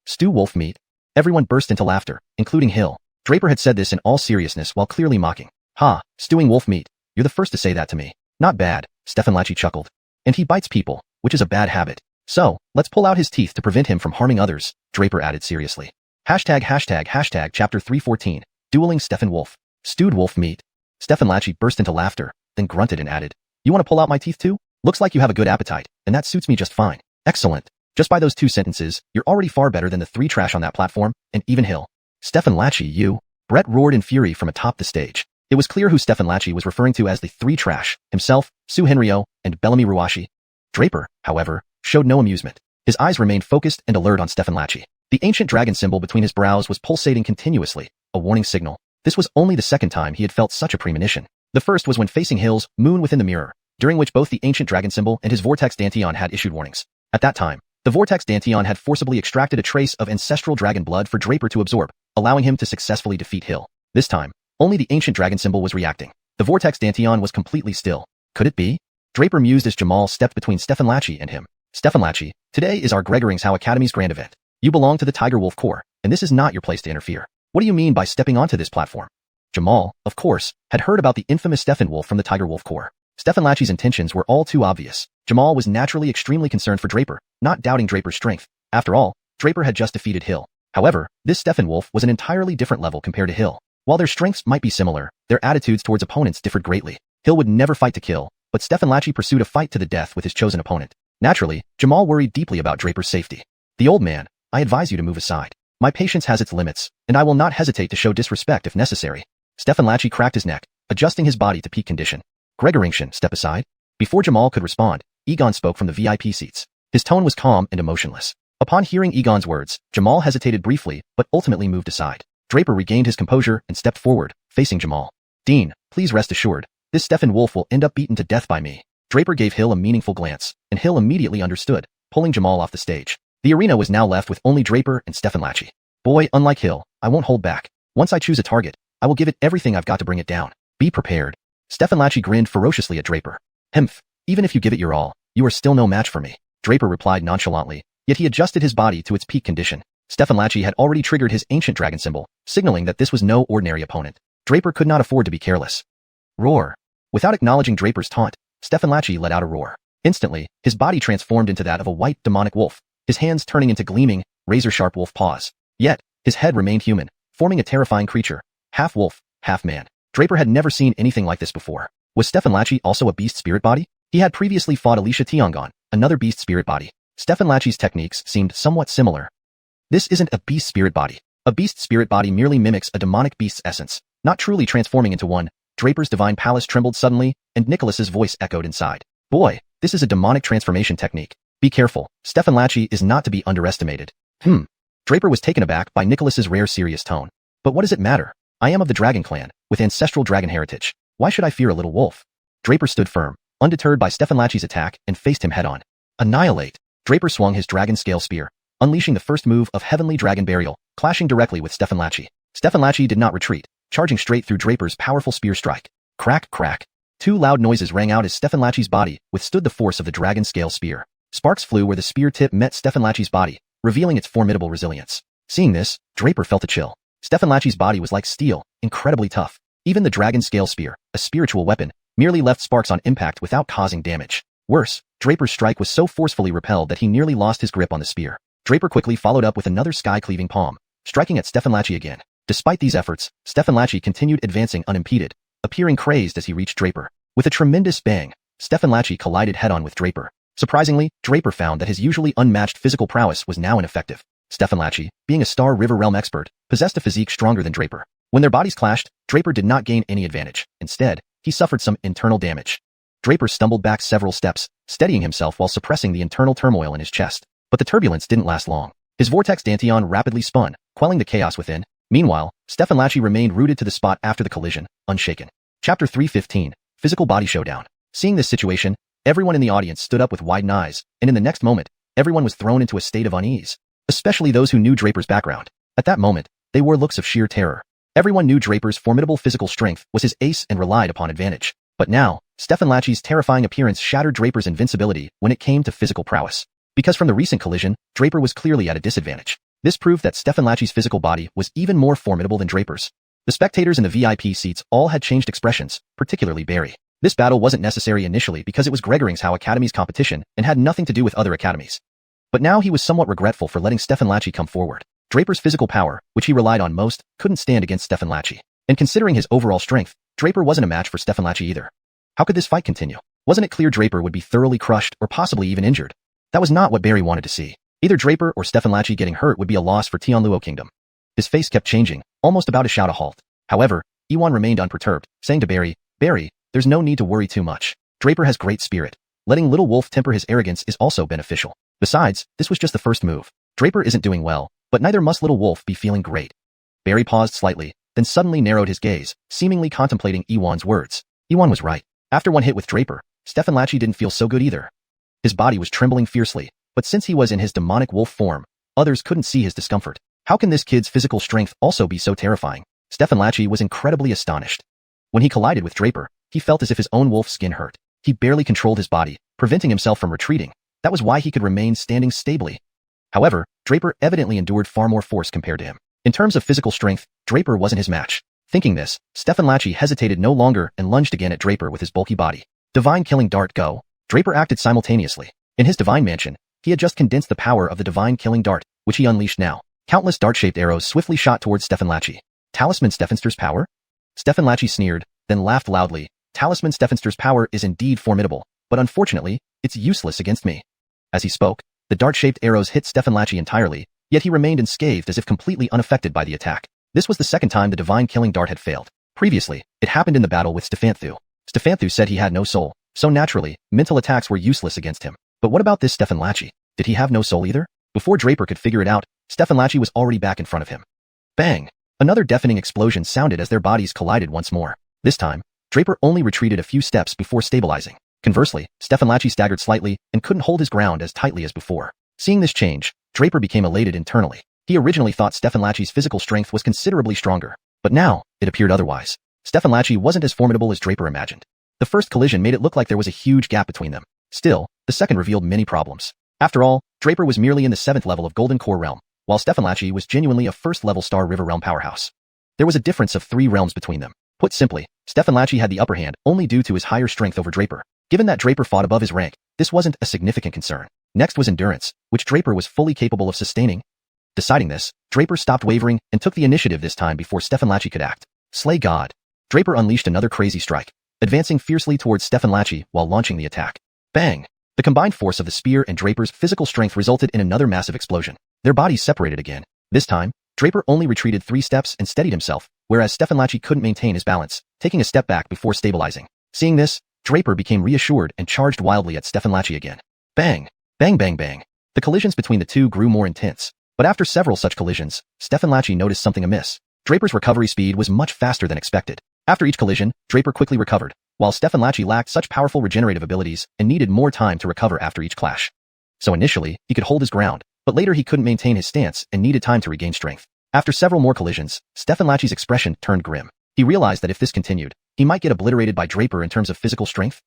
Stew wolf meat? Everyone burst into laughter, including Hill. Draper had said this in all seriousness while clearly mocking. Ha, stewing wolf meat. You're the first to say that to me. Not bad, Stefan Lachi chuckled. And he bites people, which is a bad habit. So, let's pull out his teeth to prevent him from harming others, Draper added seriously. Chapter 314, Dueling Stefan Wolf. Stewed wolf meat. Stefan Lachi burst into laughter, then grunted and added, You want to pull out my teeth too? Looks like you have a good appetite, and that suits me just fine. Excellent. Just by those 2 sentences, you're already far better than the 3 trash on that platform, and even Hill. Stefan Lachi, you. Brett roared in fury from atop the stage. It was clear who Stefan Lachi was referring to as the 3 trash, himself, Su Henryo, and Bellamy Ruashi. Draper, however, showed no amusement. His eyes remained focused and alert on Stefan Lachi. The ancient dragon symbol between his brows was pulsating continuously, a warning signal. This was only the second time he had felt such a premonition. The first was when facing Hill's moon within the mirror, during which both the ancient dragon symbol and his vortex dantian had issued warnings. At that time, the vortex dantian had forcibly extracted a trace of ancestral dragon blood for Draper to absorb, allowing him to successfully defeat Hill. This time, only the ancient dragon symbol was reacting. The vortex dantian was completely still. Could it be? Draper mused as Jamal stepped between Stefan Lachi and him. Stefan Lachi, today is our Gregorings How Academy's grand event. You belong to the Tiger Wolf Corps, and this is not your place to interfere. What do you mean by stepping onto this platform? Jamal, of course, had heard about the infamous Stefan Wolf from the Tiger Wolf Corps. Stefan Lachi's intentions were all too obvious. Jamal was naturally extremely concerned for Draper, not doubting Draper's strength. After all, Draper had just defeated Hill. However, this Stefan Wolf was an entirely different level compared to Hill. While their strengths might be similar, their attitudes towards opponents differed greatly. Hill would never fight to kill, but Stefan Lachi pursued a fight to the death with his chosen opponent. Naturally, Jamal worried deeply about Draper's safety. The old man, I advise you to move aside. My patience has its limits, and I will not hesitate to show disrespect if necessary. Stefan Lachi cracked his neck, adjusting his body to peak condition. Gregoringtion, step aside. Before Jamal could respond, Egon spoke from the VIP seats. His tone was calm and emotionless. Upon hearing Egon's words, Jamal hesitated briefly, but ultimately moved aside. Draper regained his composure and stepped forward, facing Jamal. Dean, please rest assured, this Stefan Wolf will end up beaten to death by me. Draper gave Hill a meaningful glance, and Hill immediately understood, pulling Jamal off the stage. The arena was now left with only Draper and Stefan Lachi. Boy, unlike Hill, I won't hold back. Once I choose a target, I will give it everything I've got to bring it down. Be prepared. Stefan Lachi grinned ferociously at Draper. Hemph, even if you give it your all, you are still no match for me. Draper replied nonchalantly, yet he adjusted his body to its peak condition. Stefan Lachi had already triggered his ancient dragon symbol, signaling that this was no ordinary opponent. Draper could not afford to be careless. Roar. Without acknowledging Draper's taunt, Stefan Lachi let out a roar. Instantly, his body transformed into that of a white demonic wolf, his hands turning into gleaming, razor-sharp wolf paws. Yet, his head remained human, forming a terrifying creature, half wolf, half man. Draper had never seen anything like this before. Was Stefan Lachi also a beast spirit body? He had previously fought Alicia Tiangon, another beast spirit body. Stefan Lachi's techniques seemed somewhat similar. This isn't a beast spirit body. A beast spirit body merely mimics a demonic beast's essence, not truly transforming into one. Draper's divine palace trembled suddenly, and Nicholas's voice echoed inside. Boy, this is a demonic transformation technique. Be careful, Stefan Lachi is not to be underestimated. Draper was taken aback by Nicholas's rare serious tone. But what does it matter? I am of the dragon clan, with ancestral dragon heritage. Why should I fear a little wolf? Draper stood firm, undeterred by Stefan Lachi's attack, and faced him head-on. Annihilate. Draper swung his dragon scale spear, unleashing the first move of Heavenly Dragon Burial, clashing directly with Stefan Lachi. Stefan Lachi did not retreat, charging straight through Draper's powerful spear strike. Crack, crack. 2 loud noises rang out as Stefan Lachi's body withstood the force of the dragon scale spear. Sparks flew where the spear tip met Stefan Lachi's body, revealing its formidable resilience. Seeing this, Draper felt a chill. Stefan Lachi's body was like steel, incredibly tough. Even the dragon scale spear, a spiritual weapon, merely left sparks on impact without causing damage. Worse, Draper's strike was so forcefully repelled that he nearly lost his grip on the spear. Draper quickly followed up with another sky-cleaving palm, striking at Stefan Lachi again. Despite these efforts, Stefan Lachi continued advancing unimpeded, appearing crazed as he reached Draper. With a tremendous bang, Stefan Lachi collided head-on with Draper. Surprisingly, Draper found that his usually unmatched physical prowess was now ineffective. Stefan Lachi, being a Star River Realm expert, possessed a physique stronger than Draper. When their bodies clashed, Draper did not gain any advantage. Instead, he suffered some internal damage. Draper stumbled back several steps, steadying himself while suppressing the internal turmoil in his chest. But the turbulence didn't last long. His vortex dantian rapidly spun, quelling the chaos within. Meanwhile, Stefan Lachi remained rooted to the spot after the collision, unshaken. Chapter 315, Physical Body Showdown. Seeing this situation, Everyone in the audience stood up with widened eyes, and in the next moment, everyone was thrown into a state of unease, especially those who knew Draper's background. At that moment, they wore looks of sheer terror. Everyone knew Draper's formidable physical strength was his ace and relied upon advantage. But now, Stefan Lachi's terrifying appearance shattered Draper's invincibility when it came to physical prowess. Because from the recent collision, Draper was clearly at a disadvantage. This proved that Stefan Lachi's physical body was even more formidable than Draper's. The spectators in the VIP seats all had changed expressions, particularly Barry. This battle wasn't necessary initially because it was Gregoring's Academy's competition and had nothing to do with other academies. But now he was somewhat regretful for letting Stefan Lachi come forward. Draper's physical power, which he relied on most, couldn't stand against Stefan Lachi. And considering his overall strength, Draper wasn't a match for Stefan Lachi either. How could this fight continue? Wasn't it clear Draper would be thoroughly crushed or possibly even injured? That was not what Barry wanted to see. Either Draper or Stefan Lachi getting hurt would be a loss for Tianluo Kingdom. His face kept changing, almost about to shout a halt. However, Iwan remained unperturbed, saying to Barry, "Barry, there's no need to worry too much. Draper has great spirit. Letting Little Wolf temper his arrogance is also beneficial. Besides, this was just the first move. Draper isn't doing well, but neither must Little Wolf be feeling great." Barry paused slightly, then suddenly narrowed his gaze, seemingly contemplating Iwan's words. Iwan was right. After one hit with Draper, Stefan Lachi didn't feel so good either. His body was trembling fiercely, but since he was in his demonic wolf form, others couldn't see his discomfort. How can this kid's physical strength also be so terrifying? Stefan Lachi was incredibly astonished. When he collided with Draper, he felt as if his own wolf skin hurt. He barely controlled his body, preventing himself from retreating. That was why he could remain standing stably. However, Draper evidently endured far more force compared to him. In terms of physical strength, Draper wasn't his match. Thinking this, Stefan Lachi hesitated no longer and lunged again at Draper with his bulky body. Divine Killing Dart go. Draper acted simultaneously. In his divine mansion, he had just condensed the power of the Divine Killing Dart, which he unleashed now. Countless dart-shaped arrows swiftly shot towards Stefan Lachi. Talisman Stefanster's power? Stefan Lachi sneered, then laughed loudly. Talisman Stefanster's power is indeed formidable, but unfortunately, it's useless against me. As he spoke, the dart-shaped arrows hit Stefan Lachi entirely, yet he remained unscathed as if completely unaffected by the attack. This was the second time the Divine Killing Dart had failed. Previously, it happened in the battle with Stefanthu. Stefanthu said he had no soul, so naturally, mental attacks were useless against him. But what about this Stefan Lachi? Did he have no soul either? Before Draper could figure it out, Stefan Lachi was already back in front of him. Bang! Another deafening explosion sounded as their bodies collided once more. This time, Draper only retreated a few steps before stabilizing. Conversely, Stefan Lachi staggered slightly and couldn't hold his ground as tightly as before. Seeing this change, Draper became elated internally. He originally thought Stefan Lachi's physical strength was considerably stronger, but now, it appeared otherwise. Stefan Lachi wasn't as formidable as Draper imagined. The first collision made it look like there was a huge gap between them. Still, the second revealed many problems. After all, Draper was merely in the 7th level of Golden Core Realm, while Stefan Lachi was genuinely a 1st level Star River Realm powerhouse. There was a difference of 3 realms between them. Put simply, Stefan Lachi had the upper hand only due to his higher strength over Draper. Given that Draper fought above his rank, this wasn't a significant concern. Next was endurance, which Draper was fully capable of sustaining. Deciding this, Draper stopped wavering and took the initiative this time before Stefan Lachi could act. Slay God. Draper unleashed another crazy strike, advancing fiercely towards Stefan Lachi while launching the attack. Bang! The combined force of the spear and Draper's physical strength resulted in another massive explosion. Their bodies separated again. This time, Draper only retreated 3 steps and steadied himself, whereas Stefan Lachi couldn't maintain his balance, taking a step back before stabilizing. Seeing this, Draper became reassured and charged wildly at Stefan Lachi again. Bang! Bang bang bang. The collisions between the two grew more intense. But after several such collisions, Stefan Lachi noticed something amiss. Draper's recovery speed was much faster than expected. After each collision, Draper quickly recovered, while Stefan Lachi lacked such powerful regenerative abilities and needed more time to recover after each clash. So initially, he could hold his ground, but later he couldn't maintain his stance and needed time to regain strength. After several more collisions, Stefan Lachi's expression turned grim. He realized that if this continued, he might get obliterated by Draper in terms of physical strength.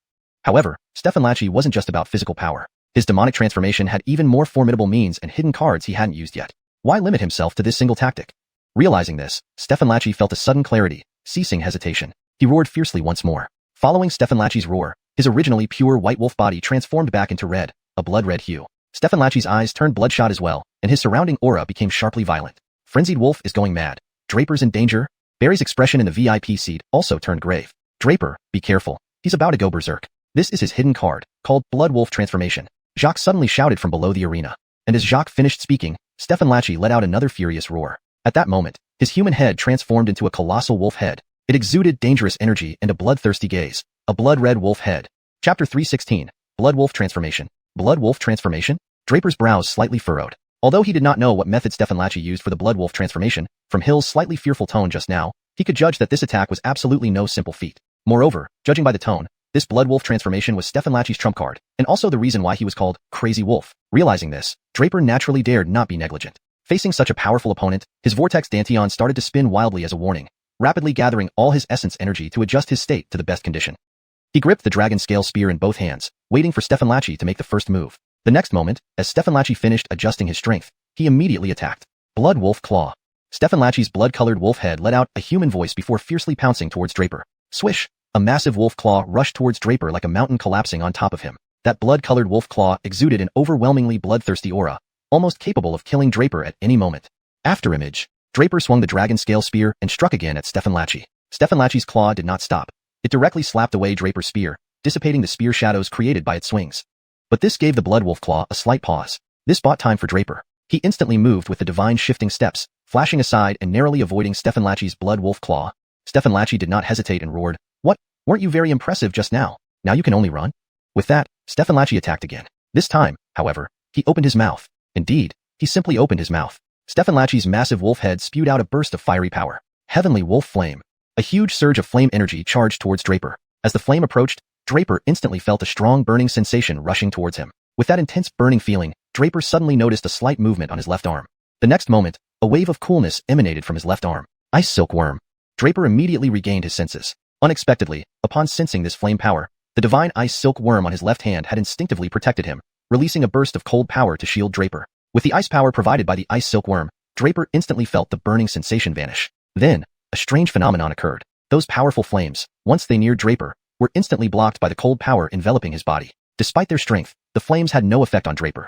However, Stefan Lachi wasn't just about physical power. His demonic transformation had even more formidable means and hidden cards he hadn't used yet. Why limit himself to this single tactic? Realizing this, Stefan Lachi felt a sudden clarity, ceasing hesitation. He roared fiercely once more. Following Stefan Lachi's roar, his originally pure white wolf body transformed back into red, a blood-red hue. Stefan Lachi's eyes turned bloodshot as well, and his surrounding aura became sharply violent. Frenzied wolf is going mad. Draper's in danger. Barry's expression in the VIP seat also turned grave. Draper, be careful. He's about to go berserk. This is his hidden card, called Blood Wolf Transformation. Jacques suddenly shouted from below the arena. And as Jacques finished speaking, Stefan Lachi let out another furious roar. At that moment, his human head transformed into a colossal wolf head. It exuded dangerous energy and a bloodthirsty gaze. A blood-red wolf head. Chapter 316. Blood Wolf Transformation. Blood Wolf Transformation? Draper's brows slightly furrowed. Although he did not know what method Stefan Lachi used for the Blood Wolf Transformation, from Hill's slightly fearful tone just now, he could judge that this attack was absolutely no simple feat. Moreover, judging by the tone, This blood wolf transformation was xianxia's trump card, and also the reason why he was called Crazy Wolf. Realizing this, Draper naturally dared not be negligent. Facing such a powerful opponent, his vortex dantian started to spin wildly as a warning, rapidly gathering all his essence energy to adjust his state to the best condition. He gripped the dragon scale spear in both hands, waiting for xianxia to make the first move. The next moment, as xianxia finished adjusting his strength, he immediately attacked. Blood Wolf Claw. xianxia's blood-colored wolf head let out a human voice before fiercely pouncing towards Draper. Swish! A massive wolf claw rushed towards Draper like a mountain collapsing on top of him. That blood-colored wolf claw exuded an overwhelmingly bloodthirsty aura, almost capable of killing Draper at any moment. After image, Draper swung the dragon scale spear and struck again at xianxia. xianxia's claw did not stop. It directly slapped away Draper's spear, dissipating the spear shadows created by its swings. But this gave the blood wolf claw a slight pause. This bought time for Draper. He instantly moved with the divine shifting steps, flashing aside and narrowly avoiding xianxia's blood wolf claw. xianxia did not hesitate and roared, "What? Weren't you very impressive just now? Now you can only run?" With that, xianxia attacked again. This time, however, he opened his mouth. Indeed, he simply opened his mouth. xianxia's massive wolf head spewed out a burst of fiery power. Heavenly Wolf Flame. A huge surge of flame energy charged towards Draper. As the flame approached, Draper instantly felt a strong burning sensation rushing towards him. With that intense burning feeling, Draper suddenly noticed a slight movement on his left arm. The next moment, a wave of coolness emanated from his left arm. Ice Silkworm. Draper immediately regained his senses. Unexpectedly, upon sensing this flame power, the divine ice silk worm on his left hand had instinctively protected him, releasing a burst of cold power to shield Draper. With the ice power provided by the ice silk worm, Draper instantly felt the burning sensation vanish. Then, a strange phenomenon occurred. Those powerful flames, once they neared Draper, were instantly blocked by the cold power enveloping his body. Despite their strength, the flames had no effect on Draper.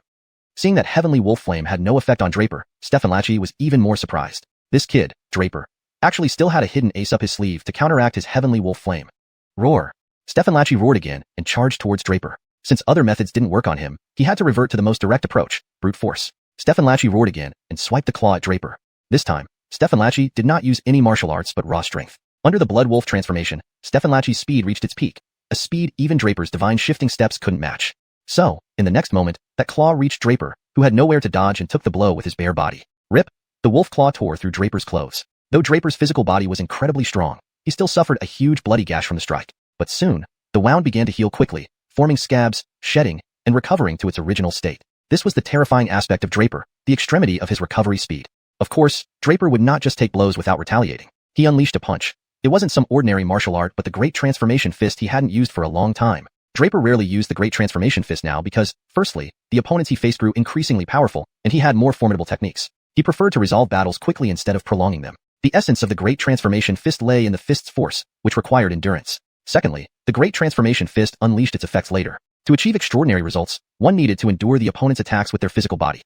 Seeing that Heavenly Wolf Flame had no effect on Draper, xianxia was even more surprised. This kid, Draper, actually still had a hidden ace up his sleeve to counteract his Heavenly Wolf Flame. Roar! xianxia roared again and charged towards Draper. Since other methods didn't work on him, he had to revert to the most direct approach, brute force. xianxia roared again and swiped the claw at Draper. This time, xianxia did not use any martial arts but raw strength. Under the Blood Wolf transformation, xianxia's speed reached its peak, a speed even Draper's divine shifting steps couldn't match. So, in the next moment, that claw reached Draper, who had nowhere to dodge and took the blow with his bare body. Rip! The wolf claw tore through Draper's clothes. Though Draper's physical body was incredibly strong, he still suffered a huge bloody gash from the strike. But soon, the wound began to heal quickly, forming scabs, shedding, and recovering to its original state. This was the terrifying aspect of Draper, the extremity of his recovery speed. Of course, Draper would not just take blows without retaliating. He unleashed a punch. It wasn't some ordinary martial art but the Great Transformation Fist he hadn't used for a long time. Draper rarely used the Great Transformation Fist now because, firstly, the opponents he faced grew increasingly powerful, and he had more formidable techniques. He preferred to resolve battles quickly instead of prolonging them. The essence of the Great Transformation Fist lay in the fist's force, which required endurance. Secondly, the Great Transformation Fist unleashed its effects later. To achieve extraordinary results, one needed to endure the opponent's attacks with their physical body.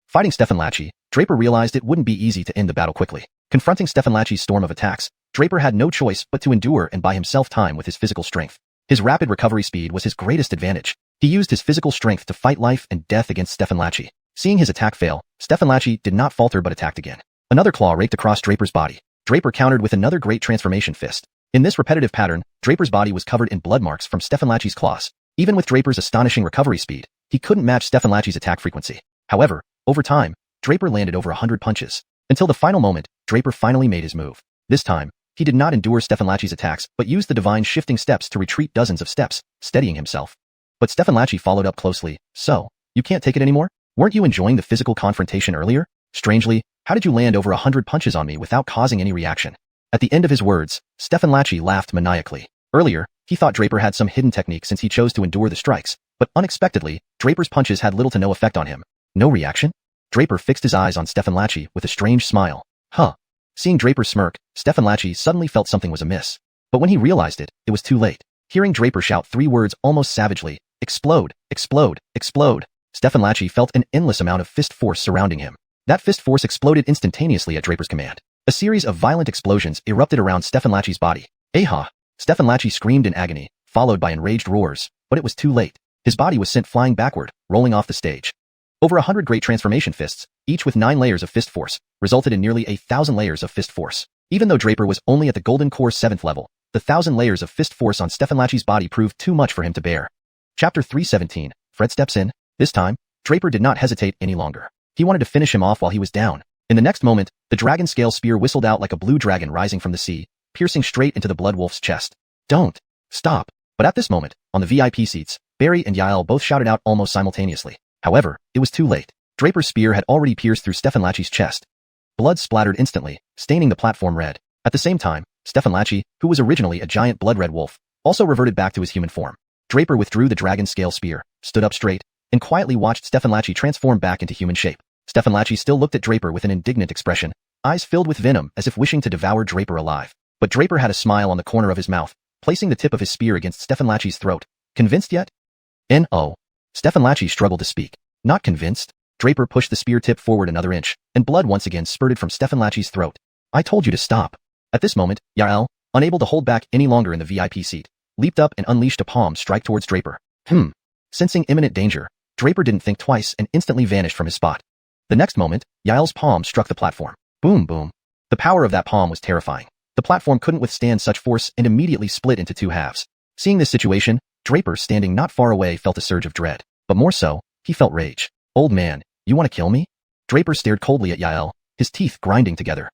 Fighting xianxia, Draper realized it wouldn't be easy to end the battle quickly. Confronting xianxia's storm of attacks, Draper had no choice but to endure and buy himself time with his physical strength. His rapid recovery speed was his greatest advantage. He used his physical strength to fight life and death against xianxia. Seeing his attack fail, xianxia did not falter but attacked again. Another claw raked across Draper's body. Draper countered with another Great Transformation Fist. In this repetitive pattern, Draper's body was covered in blood marks from xianxia's claws. Even with Draper's astonishing recovery speed, he couldn't match xianxia's attack frequency. However, over time, Draper landed over 100 punches. Until the final moment, Draper finally made his move. This time, he did not endure xianxia's attacks but used the divine shifting steps to retreat dozens of steps, steadying himself. But xianxia followed up closely. "So, you can't take it anymore? Weren't you enjoying the physical confrontation earlier? Strangely, how did you land over 100 punches on me without causing any reaction?" At the end of his words, xianxia laughed maniacally. Earlier, he thought Draper had some hidden technique since he chose to endure the strikes, but unexpectedly, Draper's punches had little to no effect on him. No reaction? Draper fixed his eyes on xianxia with a strange smile. Huh. Seeing Draper smirk, xianxia suddenly felt something was amiss. But when he realized it, it was too late. Hearing Draper shout 3 words almost savagely, "Explode, explode, explode," xianxia felt an endless amount of fist force surrounding him. That fist force exploded instantaneously at Draper's command. A series of violent explosions erupted around xianxia's body. "Aha!" xianxia screamed in agony, followed by enraged roars, but it was too late. His body was sent flying backward, rolling off the stage. Over 100 Great Transformation Fists, each with 9 layers of fist force, resulted in nearly 1,000 layers of fist force. Even though Draper was only at the Golden Core 7th level, the 1,000 layers of fist force on xianxia's body proved too much for him to bear. Chapter 317, Fred steps in. This time, Draper did not hesitate any longer. He wanted to finish him off while he was down. In the next moment, the dragon scale spear whistled out like a blue dragon rising from the sea, piercing straight into the blood wolf's chest. "Don't! Stop!" But at this moment, on the VIP seats, Barry and Yael both shouted out almost simultaneously. However, it was too late. Draper's spear had already pierced through Stefan Lachi's chest. Blood splattered instantly, staining the platform red. At the same time, Stefan Lachi, who was originally a giant blood-red wolf, also reverted back to his human form. Draper withdrew the dragon scale spear, stood up straight, and quietly watched Stefan Lachi transform back into human shape. Stefan Lachi still looked at Draper with an indignant expression, eyes filled with venom as if wishing to devour Draper alive. But Draper had a smile on the corner of his mouth, placing the tip of his spear against Stefan Lachi's throat. Convinced yet? N.O. Stefan Lachi struggled to speak. Not convinced? Draper pushed the spear tip forward another inch, and blood once again spurted from Stefan Lachi's throat. I told you to stop. At this moment, Yael, unable to hold back any longer in the VIP seat, leaped up and unleashed a palm strike towards Draper. Sensing imminent danger, Draper didn't think twice and instantly vanished from his spot. The next moment, Yael's palm struck the platform. Boom, boom. The power of that palm was terrifying. The platform couldn't withstand such force and immediately split into two halves. Seeing this situation, Draper, standing not far away, felt a surge of dread. But more so, he felt rage. Old man, you want to kill me? Draper stared coldly at Yael, his teeth grinding together.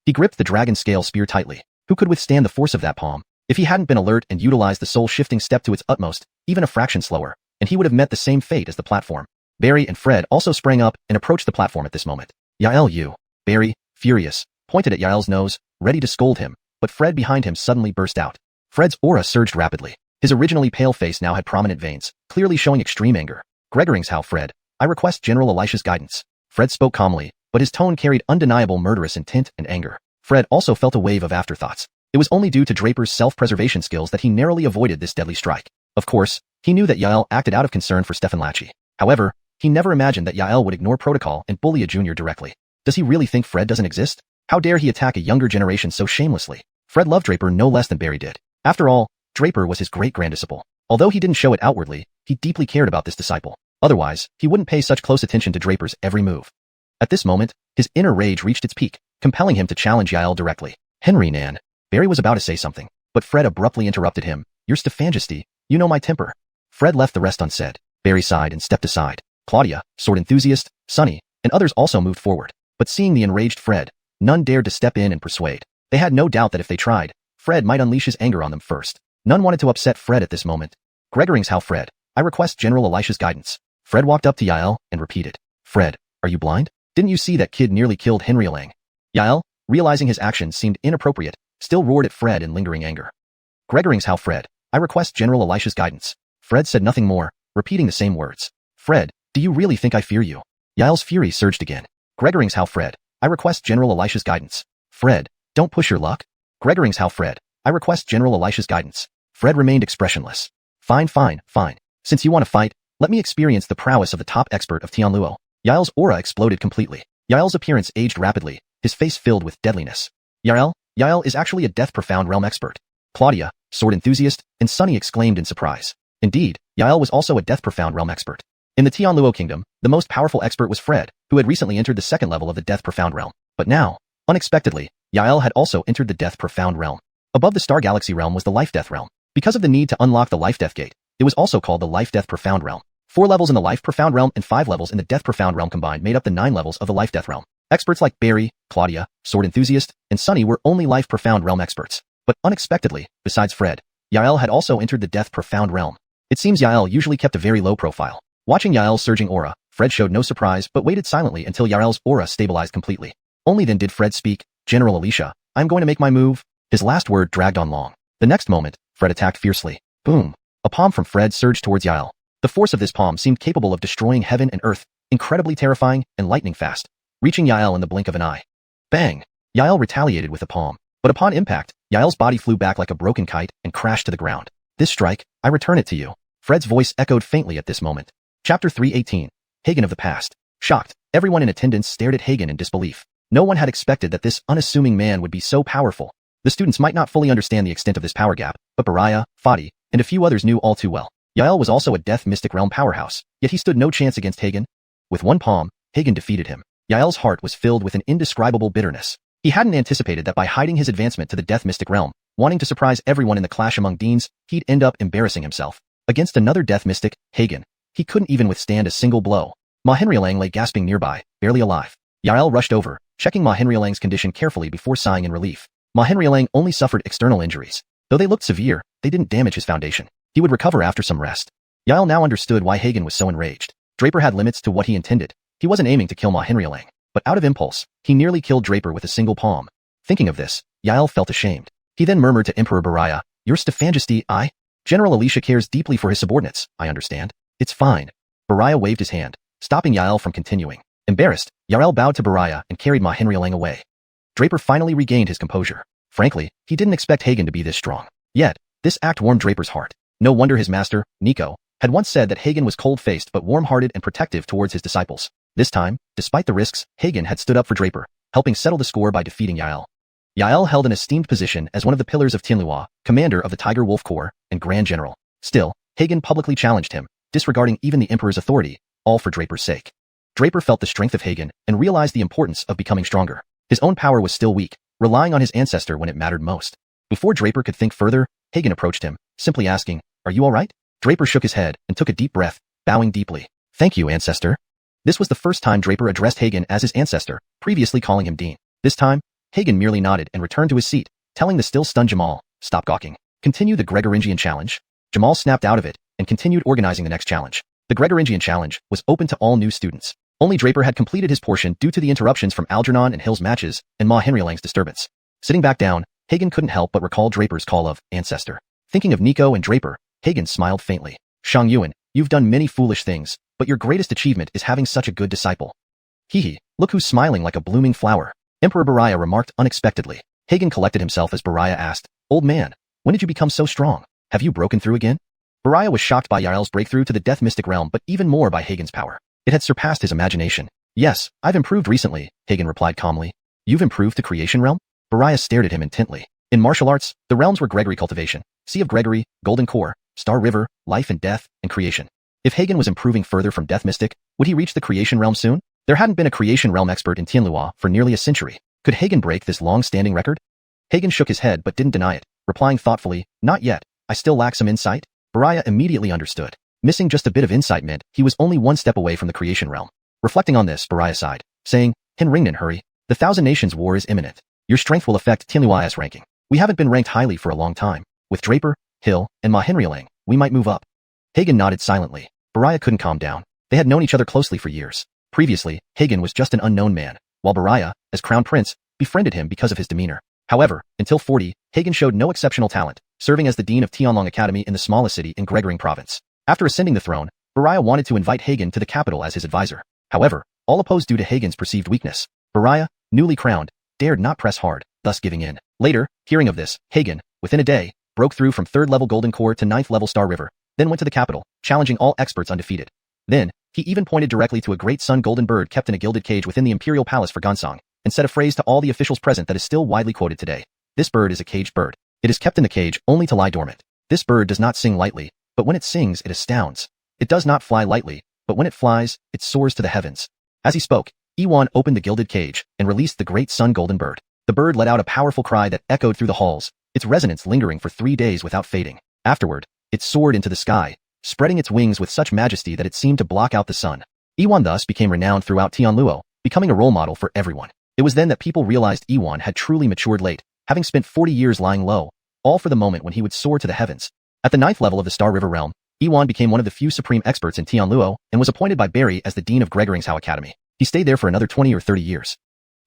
He gripped the dragon scale spear tightly. Who could withstand the force of that palm? If he hadn't been alert and utilized the soul-shifting step to its utmost, even a fraction slower, and he would have met the same fate as the platform. Barry and Fred also sprang up and approached the platform at this moment. Yael, Barry, furious, pointed at Yael's nose, ready to scold him, but Fred behind him suddenly burst out. Fred's aura surged rapidly. His originally pale face now had prominent veins, clearly showing extreme anger. How Fred, I request General Elisha's guidance. Fred spoke calmly, but his tone carried undeniable murderous intent and anger. Fred also felt a wave of afterthoughts. It was only due to Draper's self-preservation skills that he narrowly avoided this deadly strike. Of course, he knew that Yael acted out of concern for Stefan Lachi. However, he never imagined that Yael would ignore protocol and bully a junior directly. Does he really think Fred doesn't exist? How dare he attack a younger generation so shamelessly? Fred loved Draper no less than Barry did. After all, Draper was his great-granddisciple. Although he didn't show it outwardly, he deeply cared about this disciple. Otherwise, he wouldn't pay such close attention to Draper's every move. At this moment, his inner rage reached its peak, compelling him to challenge Yael directly. Henry Nan. Barry was about to say something, but Fred abruptly interrupted him. Your Stefangesty, you know my temper. Fred left the rest unsaid. Barry sighed and stepped aside. Claudia, sword enthusiast, Sonny, and others also moved forward. But seeing the enraged Fred, none dared to step in and persuade. They had no doubt that if they tried, Fred might unleash his anger on them first. None wanted to upset Fred at this moment. How Fred, I request General Elisha's guidance. Fred walked up to Yael and repeated. Fred, are you blind? Didn't you see that kid nearly killed Henry Lang? Yael, realizing his actions seemed inappropriate, still roared at Fred in lingering anger. How Fred, I request General Elisha's guidance. Fred said nothing more, repeating the same words. Fred, do you really think I fear you? Yael's fury surged again. How Fred, I request General Elisha's guidance. Fred, don't push your luck. How Fred, I request General Elisha's guidance. Fred remained expressionless. Fine. Since you want to fight, let me experience the prowess of the top expert of Tianluo. Yael's aura exploded completely. Yael's appearance aged rapidly, his face filled with deadliness. Yael is actually a Death Profound Realm expert. Claudia, sword enthusiast, and Sonny exclaimed in surprise. Indeed, Yael was also a Death Profound Realm expert. In the Tianluo kingdom, the most powerful expert was Fred, who had recently entered the second level of the Death Profound Realm. But now, unexpectedly, Yael had also entered the Death Profound Realm. Above the Star Galaxy Realm was the Life-Death Realm. Because of the need to unlock the Life-Death Gate, it was also called the Life-Death Profound Realm. 4 levels in the Life Profound Realm and 5 levels in the Death Profound Realm combined made up the 9 levels of the Life-Death Realm. Experts like Barry, Claudia, sword enthusiast, and Sonny were only Life Profound Realm experts. But unexpectedly, besides Fred, Yael had also entered the Death Profound Realm. It seems Yael usually kept a very low profile. Watching Yael's surging aura, Fred showed no surprise but waited silently until Yael's aura stabilized completely. Only then did Fred speak. General Elisha, I'm going to make my move. His last word dragged on long. The next moment, Fred attacked fiercely. Boom. A palm from Fred surged towards Yael. The force of this palm seemed capable of destroying heaven and earth, incredibly terrifying and lightning fast, reaching Yael in the blink of an eye. Bang! Yael retaliated with a palm. But upon impact, Yael's body flew back like a broken kite and crashed to the ground. This strike, I return it to you. Fred's voice echoed faintly at this moment. Chapter 318. Hagen of the Past. Shocked, everyone in attendance stared at Hagen in disbelief. No one had expected that this unassuming man would be so powerful. The students might not fully understand the extent of this power gap, but Baraya, Fadi, and a few others knew all too well. Yael was also a Death Mystic Realm powerhouse, yet he stood no chance against Hagen. With one palm, Hagen defeated him. Yael's heart was filled with an indescribable bitterness. He hadn't anticipated that by hiding his advancement to the Death Mystic Realm, wanting to surprise everyone in the clash among deans, he'd end up embarrassing himself. Against another Death Mystic, Hagen, he couldn't even withstand a single blow. Ma Henrielang lay gasping nearby, barely alive. Yael rushed over, checking Ma Henrielang's condition carefully before sighing in relief. Ma Henrielang only suffered external injuries. Though they looked severe, they didn't damage his foundation. He would recover after some rest. Yael now understood why Hagen was so enraged. Draper had limits to what he intended. He wasn't aiming to kill Ma Henrielang, but out of impulse, he nearly killed Draper with a single palm. Thinking of this, Yael felt ashamed. He then murmured to Emperor Bariah, "Your Stefanjesty, I? General Alicia cares deeply for his subordinates, I understand. It's fine." Bariah waved his hand, stopping Yael from continuing. Embarrassed, Yael bowed to Bariah and carried Ma Henrielang away. Draper finally regained his composure. Frankly, he didn't expect Hagen to be this strong. Yet, this act warmed Draper's heart. No wonder his master, Nico, had once said that Hagen was cold-faced but warm-hearted and protective towards his disciples. This time, despite the risks, Hagen had stood up for Draper, helping settle the score by defeating Yael. Yael held an esteemed position as one of the pillars of Tianlua, commander of the Tiger Wolf Corps, and Grand General. Still, Hagen publicly challenged him, disregarding even the Emperor's authority, all for Draper's sake. Draper felt the strength of Hagen and realized the importance of becoming stronger. His own power was still weak, relying on his ancestor when it mattered most. Before Draper could think further, Hagen approached him, simply asking, "Are you all right?" Draper shook his head and took a deep breath, bowing deeply. "Thank you, ancestor." This was the first time Draper addressed Hagen as his ancestor, previously calling him Dean. This time, Hagen merely nodded and returned to his seat, telling the still stunned Jamal, "Stop gawking. Continue the Gregoringian challenge." Jamal snapped out of it and continued organizing the next challenge. The Gregoringian challenge was open to all new students. Only Draper had completed his portion due to the interruptions from Algernon and Hill's matches and Ma Henrielang's disturbance. Sitting back down, Hagen couldn't help but recall Draper's call of ancestor. Thinking of Nico and Draper, Hagen smiled faintly. "Xiangyuan, you've done many foolish things, but your greatest achievement is having such a good disciple." "Hee, look who's smiling like a blooming flower," Emperor Bariah remarked unexpectedly. Hagen collected himself as Bariah asked, "Old man, when did you become so strong? Have you broken through again?" Bariah was shocked by Yael's breakthrough to the death mystic realm, but even more by Hagen's power. It had surpassed his imagination. "Yes, I've improved recently," Hagen replied calmly. "You've improved to creation realm?" Bariah stared at him intently. In martial arts, the realms were Gregory cultivation, Sea of Gregory, Golden Core, Star River, Life and Death, and Creation. If Hagen was improving further from Death Mystic, would he reach the creation realm soon? There hadn't been a creation realm expert in Tianlua for nearly a century. Could Hagen break this long-standing record? Hagen shook his head but didn't deny it, replying thoughtfully, "Not yet. I still lack some insight." Bariah immediately understood. Missing just a bit of insight meant he was only one step away from the creation realm. Reflecting on this, Bariah sighed, saying, "Henringnan, hurry. The Thousand Nations War is imminent. Your strength will affect Tianlua's ranking. We haven't been ranked highly for a long time. With Draper, Hill, and Ma Henrielang, we might move up." Hagen nodded silently. Bariah couldn't calm down. They had known each other closely for years. Previously, Hagen was just an unknown man, while Bariah, as Crown Prince, befriended him because of his demeanor. However, until 40, Hagen showed no exceptional talent, serving as the dean of Tianlong Academy in the smallest city in Gregoring Province. After ascending the throne, Bariah wanted to invite Hagen to the capital as his advisor. However, all opposed due to Hagen's perceived weakness. Bariah, newly crowned, dared not press hard, thus giving in. Later, hearing of this, Hagen, within a day, broke through from 3rd level Golden Core to 9th level Star River, then went to the capital, challenging all experts undefeated. Then, he even pointed directly to a great sun golden bird kept in a gilded cage within the imperial palace for Gonsong, and said a phrase to all the officials present that is still widely quoted today. "This bird is a caged bird. It is kept in the cage only to lie dormant. This bird does not sing lightly, but when it sings it astounds. It does not fly lightly, but when it flies, it soars to the heavens." As he spoke, Iwan opened the gilded cage and released the great sun golden bird. The bird let out a powerful cry that echoed through the halls, its resonance lingering for 3 days without fading. Afterward, it soared into the sky, spreading its wings with such majesty that it seemed to block out the sun. Iwan thus became renowned throughout Tianluo, becoming a role model for everyone. It was then that people realized Iwan had truly matured late, having spent 40 years lying low, all for the moment when he would soar to the heavens. At the 9th level of the Star River realm, Iwan became one of the few supreme experts in Tianluo and was appointed by Barry as the dean of Gregoring's Academy. He stayed there for another 20 or 30 years.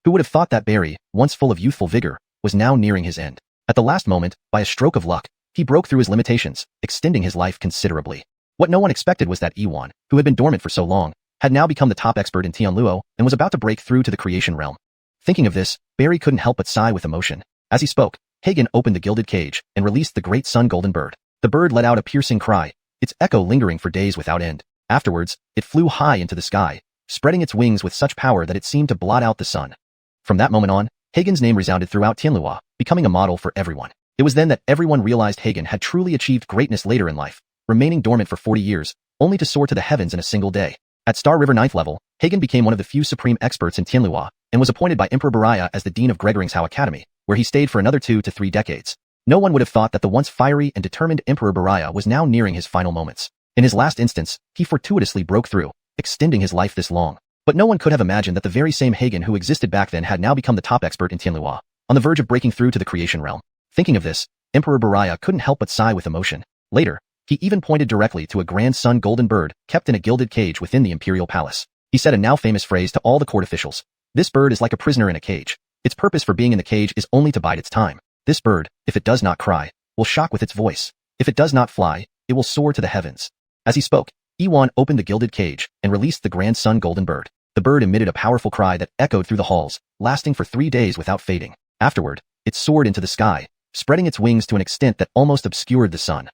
Who would have thought that Barry, once full of youthful vigor, was now nearing his end? At the last moment, by a stroke of luck, he broke through his limitations, extending his life considerably. What no one expected was that Iwan, who had been dormant for so long, had now become the top expert in Tianluo and was about to break through to the creation realm. Thinking of this, Barry couldn't help but sigh with emotion. As he spoke, Hagen opened the gilded cage and released the great sun golden bird. The bird let out a piercing cry, its echo lingering for days without end. Afterwards, it flew high into the sky, spreading its wings with such power that it seemed to blot out the sun. From that moment on, Hagen's name resounded throughout Tianlua, becoming a model for everyone. It was then that everyone realized Hagen had truly achieved greatness later in life, remaining dormant for 40 years, only to soar to the heavens in a single day. At Star River 9th level, Hagen became one of the few supreme experts in Tianlua, and was appointed by Emperor Bariah as the dean of Gregoring's Academy, where he stayed for another 2 to 3 decades. No one would have thought that the once fiery and determined Emperor Bariah was now nearing his final moments. In his last instance, he fortuitously broke through, extending his life this long. But no one could have imagined that the very same Hagen who existed back then had now become the top expert in Tianlua, on the verge of breaking through to the creation realm. Thinking of this, Emperor Bariah couldn't help but sigh with emotion. Later, He even pointed directly to a grandson golden bird kept in a gilded cage within the imperial palace. He said a now famous phrase to all the court officials. This bird is like a prisoner in a cage. Its purpose for being in the cage is only to bide its time. This bird, if it does not cry, will shock with its voice. If it does not fly, it will soar to the heavens. As he spoke, Iwan opened the gilded cage and released the grandson golden bird. The bird emitted a powerful cry that echoed through the halls, lasting for 3 days without fading. Afterward, it soared into the sky, spreading its wings to an extent that almost obscured the sun.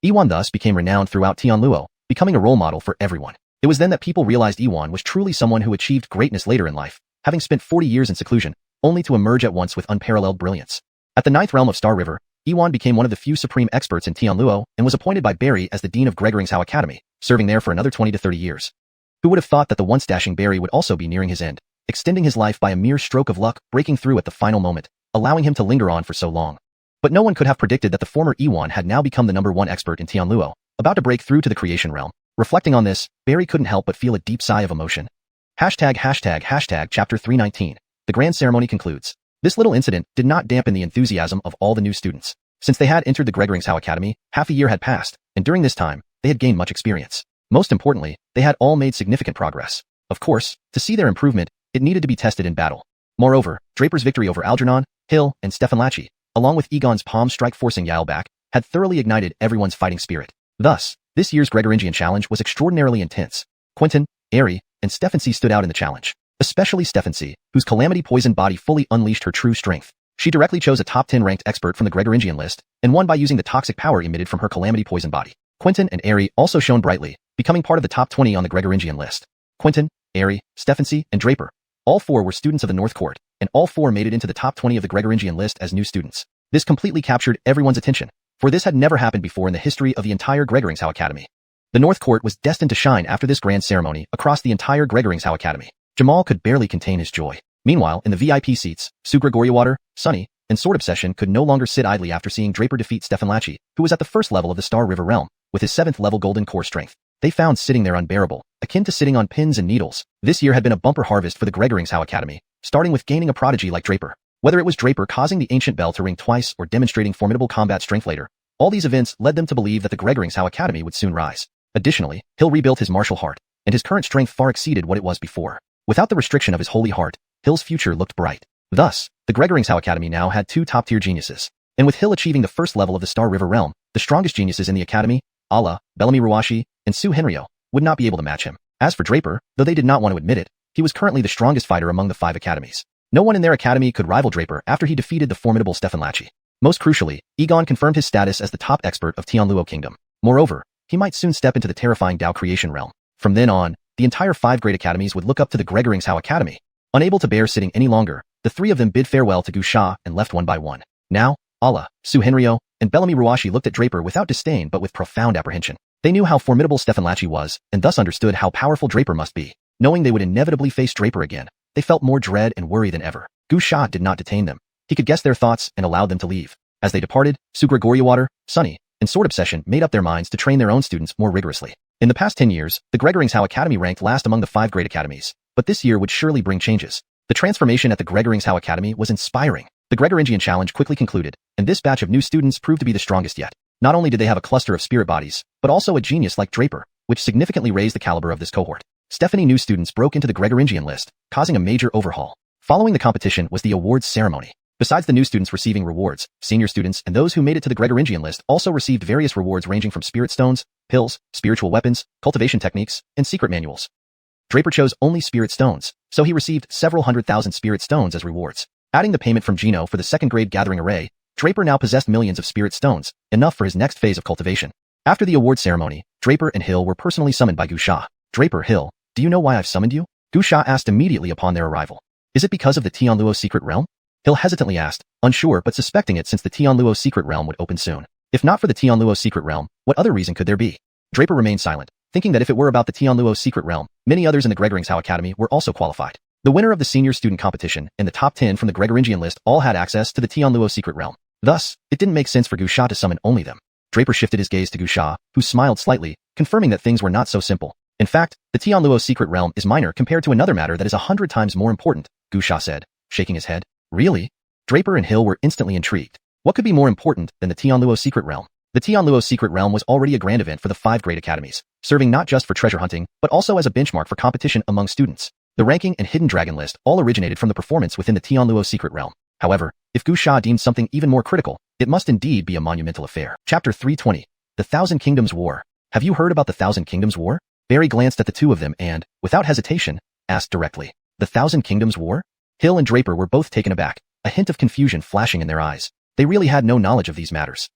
Iwan thus became renowned throughout Tianluo, becoming a role model for everyone. It was then that people realized Iwan was truly someone who achieved greatness later in life, having spent 40 years in seclusion, only to emerge at once with unparalleled brilliance. At the 9th realm of Star River, Iwan became one of the few supreme experts in Tianluo and was appointed by Barry as the dean of Xiao Academy, serving there for another 20 to 30 years. Who would have thought that the once dashing Barry would also be nearing his end, extending his life by a mere stroke of luck, breaking through at the final moment, allowing him to linger on for so long. But no one could have predicted that the former Iwan had now become the #1 expert in Tianluo, about to break through to the creation realm. Reflecting on this, Barry couldn't help but feel a deep sigh of emotion. Chapter 319. The grand ceremony concludes. This little incident did not dampen the enthusiasm of all the new students. Since they had entered the Xiao Academy, half a year had passed, and during this time, they had gained much experience. Most importantly, they had all made significant progress. Of course, to see their improvement, it needed to be tested in battle. Moreover, Draper's victory over Algernon, Hill, and Stefanlachi, along with Egon's palm strike forcing Yael back, had thoroughly ignited everyone's fighting spirit. Thus, this year's Gregoringian challenge was extraordinarily intense. Quentin, Heir, and Stefancy stood out in the challenge. Especially Stefancy, whose calamity poisoned body fully unleashed her true strength. She directly chose a top 10 ranked expert from the Gregoringian list, and won by using the toxic power emitted from her calamity poison body. Quentin and Heir also shone brightly, becoming part of the top 20 on the Gregoringian list. Quentin, Heir, Stefancy, and Draper. All 4 were students of the North Court, and all 4 made it into the top 20 of the Gregoringian list as new students. This completely captured everyone's attention, for this had never happened before in the history of the entire Xiao Academy. The North Court was destined to shine after this grand ceremony across the entire Xiao Academy. Jamal could barely contain his joy. Meanwhile, in the VIP seats, Gregoriawater, Sunny, and Sword Obsession could no longer sit idly after seeing Draper defeat Stefanlachi, who was at the first level of the Star River realm, with his 7th level golden core strength. They found sitting there unbearable, akin to sitting on pins and needles. This year had been a bumper harvest for the Xiao Academy, starting with gaining a prodigy like Draper. Whether it was Draper causing the ancient bell to ring twice or demonstrating formidable combat strength later, all these events led them to believe that the Xiao Academy would soon rise. Additionally, Hill rebuilt his martial heart, and his current strength far exceeded what it was before. Without the restriction of his holy heart, Hill's future looked bright. Thus, the Xiao Academy now had 2 top-tier geniuses. And with Hill achieving the first level of the Star River realm, the strongest geniuses in the academy, Allah, Bellamy Ruashi, and Su Henryo, would not be able to match him. As for Draper, though they did not want to admit it, he was currently the strongest fighter among the 5 academies. No one in their academy could rival Draper after he defeated the formidable Stefanlachi. Most crucially, Egon confirmed his status as the top expert of Tianluo Kingdom. Moreover, he might soon step into the terrifying Dao creation realm. From then on, the entire 5 great academies would look up to the Xiao Academy. Unable to bear sitting any longer, the 3 of them bid farewell to Xiuxian and left one by one. Now, Allah, Su Henryo, and Bellamy Ruashi looked at Draper without disdain but with profound apprehension. They knew how formidable Stefanlachi was, and thus understood how powerful Draper must be. Knowing they would inevitably face Draper again, they felt more dread and worry than ever. Xiuxian did not detain them. He could guess their thoughts and allowed them to leave. As they departed, Gregoriawater, Sunny, and Sword Obsession made up their minds to train their own students more rigorously. In the past 10 years, the Xiao Academy ranked last among the 5 great academies, but this year would surely bring changes. The transformation at the Xiao Academy was inspiring. The Gregoringian challenge quickly concluded, and this batch of new students proved to be the strongest yet. Not only did they have a cluster of spirit bodies, but also a genius like Draper, which significantly raised the caliber of this cohort. Stephanie new students broke into the Gregoringian list, causing a major overhaul. Following the competition was the awards ceremony. Besides the new students receiving rewards, senior students and those who made it to the Gregoringian list also received various rewards ranging from spirit stones, pills, spiritual weapons, cultivation techniques, and secret manuals. Draper chose only spirit stones, so he received several 100,000 spirit stones as rewards. Adding the payment from Gino for the 2nd grade gathering array, Draper now possessed millions of spirit stones, enough for his next phase of cultivation. After the award ceremony, Draper and Hill were personally summoned by Xiuxian. Draper, Hill, do you know why I've summoned you? Xiuxian asked immediately upon their arrival. Is it because of the Tianluo secret realm? Hill hesitantly asked, unsure but suspecting it since the Tianluo secret realm would open soon. If not for the Tianluo secret realm, what other reason could there be? Draper remained silent, thinking that if it were about the Tianluo secret realm, many others in the Xiao Academy were also qualified. The winner of the senior student competition and the top 10 from the Gregoringian list all had access to the Tianluo secret realm. Thus, it didn't make sense for Xiuxian to summon only them. Draper shifted his gaze to Xiuxian, who smiled slightly, confirming that things were not so simple. In fact, the Tianluo secret realm is minor compared to another matter that is 100 times more important, Xiuxian said, shaking his head. Really? Draper and Hill were instantly intrigued. What could be more important than the Tianluo secret realm? The Tianluo secret realm was already a grand event for the 5 great academies, serving not just for treasure hunting, but also as a benchmark for competition among students. The ranking and hidden dragon list all originated from the performance within the Tianluo secret realm. However, if Gu Sha deemed something even more critical, it must indeed be a monumental affair. Chapter 320. The Thousand Kingdoms War. Have you heard about the Thousand Kingdoms War? Barry glanced at the two of them and, without hesitation, asked directly. The Thousand Kingdoms War? Hill and Draper were both taken aback, a hint of confusion flashing in their eyes. They really had no knowledge of these matters.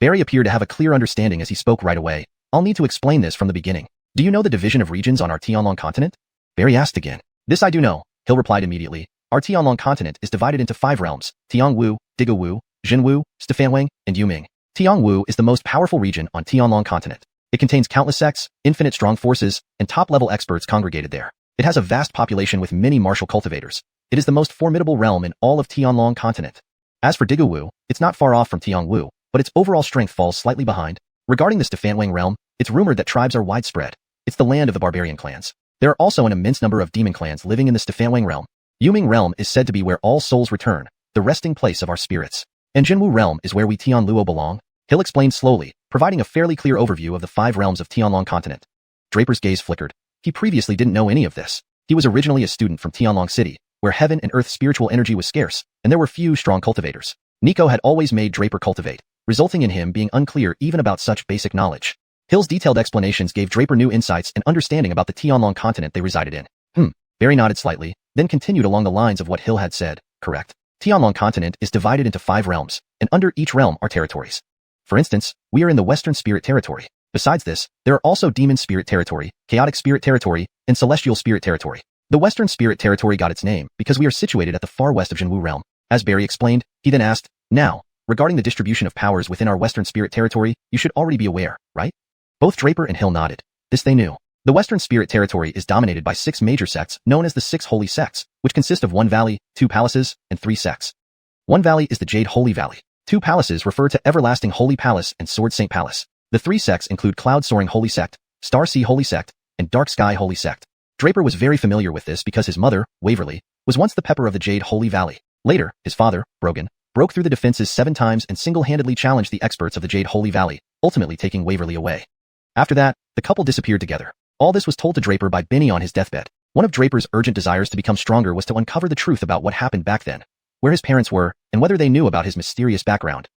Barry appeared to have a clear understanding as he spoke right away. I'll need to explain this from the beginning. Do you know the division of regions on our Tianlong continent? Barry asked again. This I do know, Hill replied immediately. Our Tianlong continent is divided into 5 realms, Tiangwu, Digawu, Jinwu, Stefanwang, and Yuming. Tiangwu is the most powerful region on Tianlong continent. It contains countless sects, infinite strong forces, and top-level experts congregated there. It has a vast population with many martial cultivators. It is the most formidable realm in all of Tianlong continent. As for Digawu, it's not far off from Tiangwu, but its overall strength falls slightly behind. Regarding the Stefanwang realm, it's rumored that tribes are widespread. It's the land of the barbarian clans. There are also an immense number of demon clans living in the Stefanwang realm. Yuming realm is said to be where all souls return, the resting place of our spirits. And Jinwu realm is where we Tianluo belong. Hill explained slowly, providing a fairly clear overview of the 5 realms of Tianlong continent. Draper's gaze flickered. He previously didn't know any of this. He was originally a student from Tianlong City, where heaven and earth spiritual energy was scarce, and there were few strong cultivators. Nico had always made Draper cultivate, resulting in him being unclear even about such basic knowledge. Hill's detailed explanations gave Draper new insights and understanding about the Tianlong continent they resided in. Barry nodded slightly, then continued along the lines of what Hill had said. Correct. Tianlong continent is divided into 5 realms, and under each realm are territories. For instance, we are in the Western Spirit Territory. Besides this, there are also Demon Spirit Territory, Chaotic Spirit Territory, and Celestial Spirit Territory. The Western Spirit Territory got its name because we are situated at the far west of Jinwu realm. As Barry explained, he then asked, now, regarding the distribution of powers within our Western Spirit Territory, you should already be aware, right? Both Draper and Hill nodded. This they knew. The Western Spirit Territory is dominated by 6 major sects known as the 6 Holy Sects, which consist of 1 valley, 2 palaces, and 3 sects. 1 valley is the Jade Holy Valley. 2 palaces refer to Everlasting Holy Palace and Sword Saint Palace. The 3 sects include Cloud Soaring Holy Sect, Star Sea Holy Sect, and Dark Sky Holy Sect. Draper was very familiar with this because his mother, Waverly, was once the pepper of the Jade Holy Valley. Later, his father, Brogan, broke through the defenses 7 times and single-handedly challenged the experts of the Jade Holy Valley, ultimately taking Waverly away. After that, the couple disappeared together. All this was told to Draper by Benny on his deathbed. One of Draper's urgent desires to become stronger was to uncover the truth about what happened back then, where his parents were, and whether they knew about his mysterious background.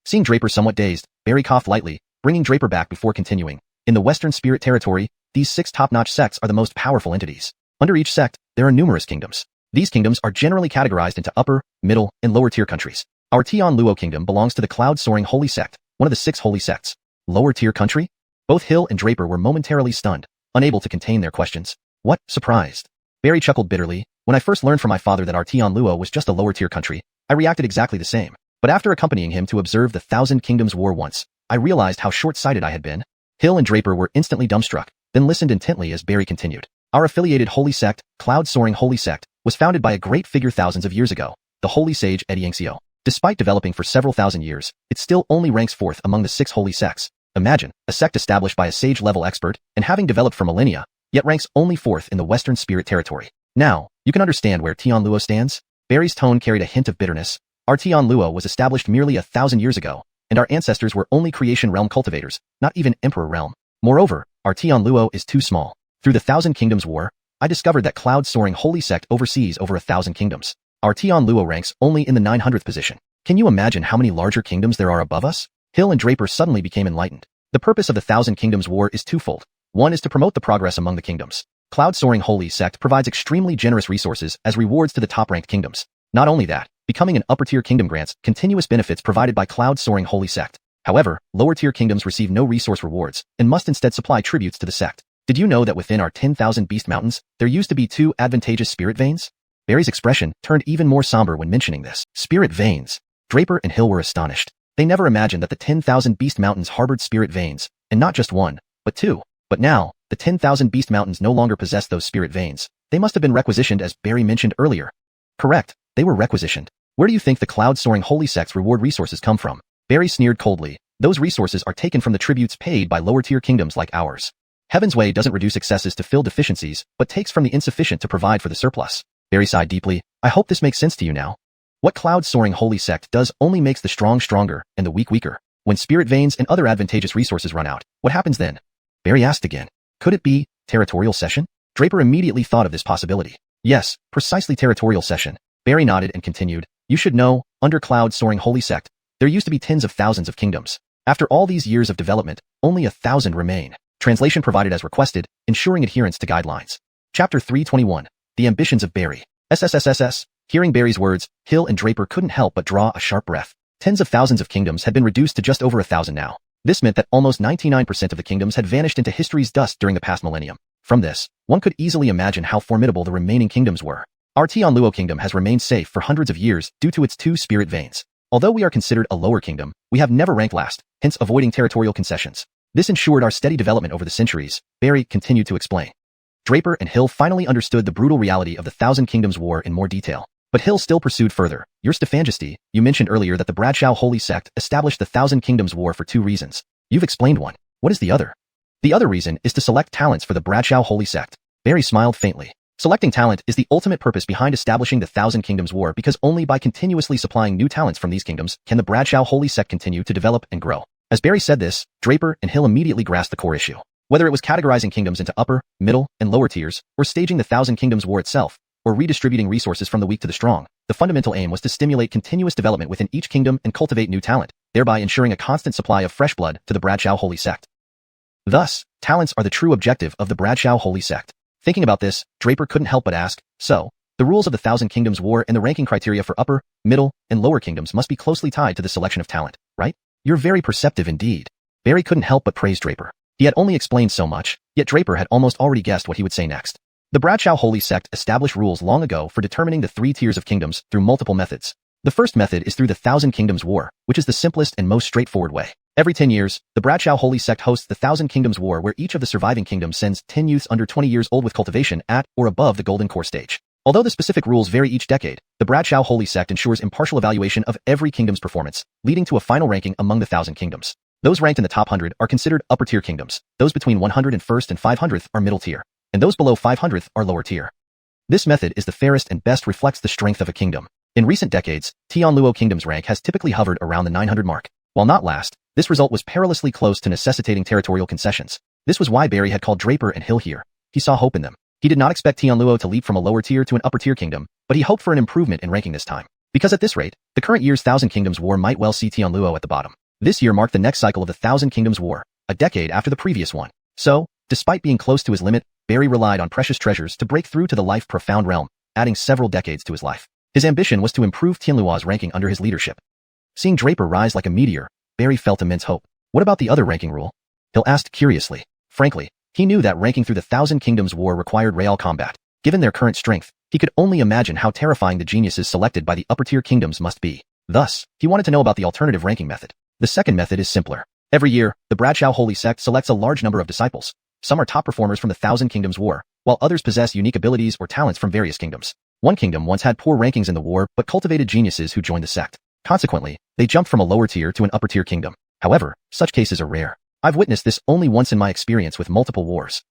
Seeing Draper somewhat dazed, Barry coughed lightly, bringing Draper back before continuing. In the Western Spirit Territory, these 6 top-notch sects are the most powerful entities. Under each sect, there are numerous kingdoms. These kingdoms are generally categorized into upper, middle, and lower-tier countries. Our Tianluo kingdom belongs to the Cloud-Soaring Holy Sect, one of the 6 holy sects. Lower-tier country? Both Hill and Draper were momentarily stunned, unable to contain their questions. What? Surprised. Barry chuckled bitterly. When I first learned from my father that our Tianluo was just a lower-tier country, I reacted exactly the same. But after accompanying him to observe the Thousand Kingdoms War once, I realized how short-sighted I had been. Hill and Draper were instantly dumbstruck, then listened intently as Barry continued. Our affiliated holy sect, Cloud-Soaring Holy Sect, was founded by a great figure thousands of years ago, the holy sage xianxia. Despite developing for several thousand years, it still only ranks 4th among the 6 holy sects. Imagine, a sect established by a sage-level expert, and having developed for millennia, yet ranks only 4th in the Western Spirit Territory. Now, you can understand where Tianluo stands? Barry's tone carried a hint of bitterness. Our Tianluo was established merely 1,000 years ago, and our ancestors were only creation realm cultivators, not even emperor realm. Moreover, our Tianluo is too small. Through the Thousand Kingdoms War, I discovered that Cloud-Soaring Holy Sect oversees over 1,000 kingdoms. Our Tianluo ranks only in the 900th position. Can you imagine how many larger kingdoms there are above us? Hill and Draper suddenly became enlightened. The purpose of the Thousand Kingdoms War is twofold. One is to promote the progress among the kingdoms. Cloud-Soaring Holy Sect provides extremely generous resources as rewards to the top-ranked kingdoms. Not only that, becoming an upper-tier kingdom grants continuous benefits provided by Cloud-Soaring Holy Sect. However, lower-tier kingdoms receive no resource rewards and must instead supply tributes to the sect. Did you know that within our 10,000 Beast Mountains, there used to be 2 advantageous spirit veins? Barry's expression turned even more somber when mentioning this. Spirit veins. Draper and Hill were astonished. They never imagined that the 10,000 Beast Mountains harbored spirit veins, and not just 1, but 2. But now, the 10,000 Beast Mountains no longer possess those spirit veins. They must have been requisitioned as Barry mentioned earlier. Correct, they were requisitioned. Where do you think the Cloud-Soaring Holy Sect's reward resources come from? Barry sneered coldly. Those resources are taken from the tributes paid by lower-tier kingdoms like ours. Heaven's Way doesn't reduce excesses to fill deficiencies, but takes from the insufficient to provide for the surplus. Barry sighed deeply. I hope this makes sense to you now. What Cloud-Soaring Holy Sect does only makes the strong stronger and the weak weaker. When spirit veins and other advantageous resources run out, what happens then? Barry asked again. Could it be territorial cession? Draper immediately thought of this possibility. Yes, precisely territorial cession. Barry nodded and continued. You should know, under cloud-soaring holy sect, there used to be tens of thousands of kingdoms. After all these years of development, only 1,000 remain. Translation provided as requested, ensuring adherence to guidelines. Chapter 321. The Ambitions of Barry. SSSSS. Hearing Barry's words, Hill and Draper couldn't help but draw a sharp breath. Tens of thousands of kingdoms had been reduced to just over 1,000 now. This meant that almost 99% of the kingdoms had vanished into history's dust during the past millennium. From this, one could easily imagine how formidable the remaining kingdoms were. Our Tianluo kingdom has remained safe for hundreds of years due to its 2 spirit veins. Although we are considered a lower kingdom, we have never ranked last, hence avoiding territorial concessions. This ensured our steady development over the centuries, Barry continued to explain. Draper and Hill finally understood the brutal reality of the Thousand Kingdoms War in more detail. But Hill still pursued further. Your Stephangesty, you mentioned earlier that the Bradshaw Holy Sect established the Thousand Kingdoms War for 2 reasons. You've explained one. What is the other? The other reason is to select talents for the Bradshaw Holy Sect. Barry smiled faintly. Selecting talent is the ultimate purpose behind establishing the Thousand Kingdoms War because only by continuously supplying new talents from these kingdoms can the Bradshaw Holy Sect continue to develop and grow. As Barry said this, Draper and Hill immediately grasped the core issue. Whether it was categorizing kingdoms into upper, middle, and lower tiers, or staging the Thousand Kingdoms War itself, or redistributing resources from the weak to the strong, the fundamental aim was to stimulate continuous development within each kingdom and cultivate new talent, thereby ensuring a constant supply of fresh blood to the Bradshaw Holy Sect. Thus, talents are the true objective of the Bradshaw Holy Sect. Thinking about this, Draper couldn't help but ask, so, the rules of the Thousand Kingdoms War and the ranking criteria for upper, middle, and lower kingdoms must be closely tied to the selection of talent, right? You're very perceptive indeed. Barry couldn't help but praise Draper. He had only explained so much, yet Draper had almost already guessed what he would say next. The Bradshaw Holy Sect established rules long ago for determining the 3 tiers of kingdoms through multiple methods. The first method is through the Thousand Kingdoms War, which is the simplest and most straightforward way. Every 10 years, the Bradshaw Holy Sect hosts the Thousand Kingdoms War where each of the surviving kingdoms sends 10 youths under 20 years old with cultivation at or above the Golden Core stage. Although the specific rules vary each decade, the Bradshaw Holy Sect ensures impartial evaluation of every kingdom's performance, leading to a final ranking among the Thousand Kingdoms. Those ranked in the top 100 are considered upper-tier kingdoms, those between 101st and 500th are middle tier, and those below 500th are lower tier. This method is the fairest and best reflects the strength of a kingdom. In recent decades, Tianluo Kingdom's rank has typically hovered around the 900 mark. While not last, this result was perilously close to necessitating territorial concessions. This was why Barry had called Draper and Hill here. He saw hope in them. He did not expect Tianluo to leap from a lower tier to an upper tier kingdom, but he hoped for an improvement in ranking this time. Because at this rate, the current year's Thousand Kingdoms War might well see Tianluo at the bottom. This year marked the next cycle of the Thousand Kingdoms War, a decade after the previous one. So, despite being close to his limit, Barry relied on precious treasures to break through to the life-profound realm, adding several decades to his life. His ambition was to improve Tianluo's ranking under his leadership. Seeing Draper rise like a meteor, Barry felt immense hope. What about the other ranking rule? Hill asked curiously. Frankly, he knew that ranking through the Thousand Kingdoms War required real combat. Given their current strength, he could only imagine how terrifying the geniuses selected by the upper-tier kingdoms must be. Thus, he wanted to know about the alternative ranking method. The second method is simpler. Every year, the Bradshaw Holy Sect selects a large number of disciples. Some are top performers from the Thousand Kingdoms War, while others possess unique abilities or talents from various kingdoms. One kingdom once had poor rankings in the war but cultivated geniuses who joined the sect. Consequently, they jumped from a lower tier to an upper tier kingdom. However, such cases are rare. I've witnessed this only once in my experience with multiple wars.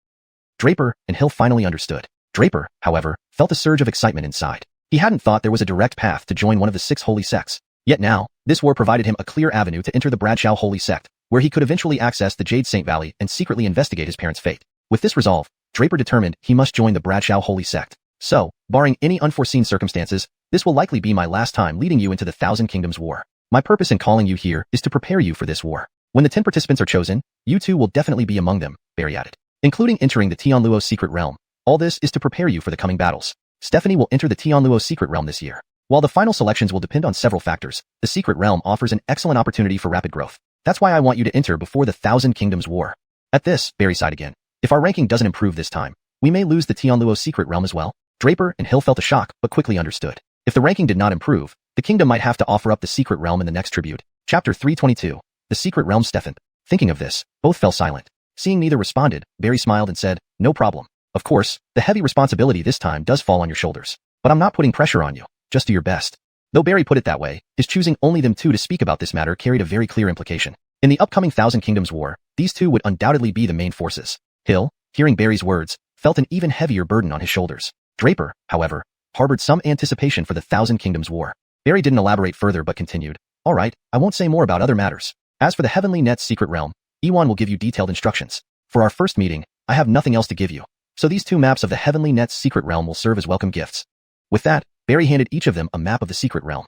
Draper and Hill finally understood. Draper, however, felt a surge of excitement inside. He hadn't thought there was a direct path to join one of the 6 holy sects. Yet now, this war provided him a clear avenue to enter the Bradshaw Holy Sect, where he could eventually access the Jade Saint Valley and secretly investigate his parents' fate. With this resolve, Draper determined he must join the Bradshaw Holy Sect. So, barring any unforeseen circumstances, this will likely be my last time leading you into the Thousand Kingdoms War. My purpose in calling you here is to prepare you for this war. When the 10 participants are chosen, you 2 will definitely be among them, Barry added. Including entering the Tianluo secret realm. All this is to prepare you for the coming battles. Stephanie will enter the Tianluo secret realm this year. While the final selections will depend on several factors, the secret realm offers an excellent opportunity for rapid growth. That's why I want you to enter before the Thousand Kingdoms War. At this, Barry sighed again. If our ranking doesn't improve this time, we may lose the Tianluo secret realm as well. Draper and Hill felt a shock, but quickly understood. If the ranking did not improve, the kingdom might have to offer up the secret realm in the next tribute. Chapter 322. The Secret Realm Stefan. Thinking of this, both fell silent. Seeing neither responded, Barry smiled and said, no problem. Of course, the heavy responsibility this time does fall on your shoulders. But I'm not putting pressure on you. Just do your best. Though Barry put it that way, his choosing only them 2 to speak about this matter carried a very clear implication. In the upcoming Thousand Kingdoms War, these 2 would undoubtedly be the main forces. Hill, hearing Barry's words, felt an even heavier burden on his shoulders. Draper, however, harbored some anticipation for the Thousand Kingdoms War. Barry didn't elaborate further but continued, all right, I won't say more about other matters. As for the Heavenly Net's secret realm, Iwan will give you detailed instructions. For our first meeting, I have nothing else to give you, so these 2 maps of the Heavenly Net's secret realm will serve as welcome gifts. With that, Barry handed each of them a map of the secret realm.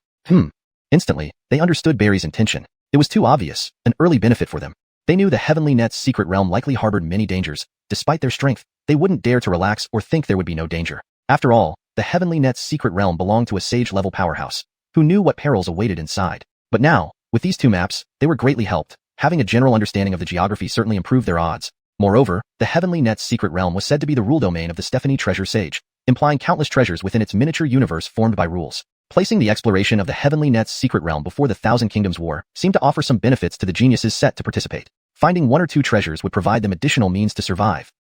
Instantly, they understood Barry's intention. It was too obvious, an early benefit for them. They knew the Heavenly Net's secret realm likely harbored many dangers. Despite their strength, they wouldn't dare to relax or think there would be no danger. After all, the Heavenly Net's secret realm belonged to a sage-level powerhouse, who knew what perils awaited inside. But now, with these 2 maps, they were greatly helped. Having a general understanding of the geography certainly improved their odds. Moreover, the Heavenly Net's secret realm was said to be the rule domain of the Stephanie Treasure Sage, implying countless treasures within its miniature universe formed by rules. Placing the exploration of the Heavenly Net's secret realm before the Thousand Kingdoms War seemed to offer some benefits to the geniuses set to participate. Finding 1 or 2 treasures would provide them additional means to survive.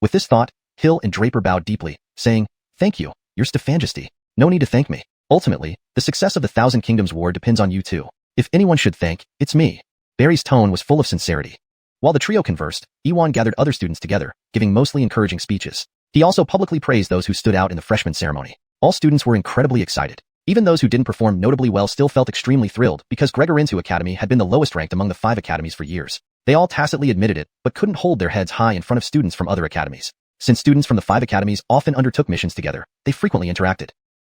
With this thought, Hill and Draper bowed deeply, saying, "Thank you, Your Stephanjesty. No need to thank me. Ultimately, the success of the Thousand Kingdoms War depends on you 2. If anyone should thank, it's me." Barry's tone was full of sincerity. While the trio conversed, Iwan gathered other students together, giving mostly encouraging speeches. He also publicly praised those who stood out in the freshman ceremony. All students were incredibly excited. Even those who didn't perform notably well still felt extremely thrilled because Gregorintu Academy had been the lowest ranked among the 5 academies for years. They all tacitly admitted it, but couldn't hold their heads high in front of students from other academies. Since students from the 5 academies often undertook missions together, they frequently interacted.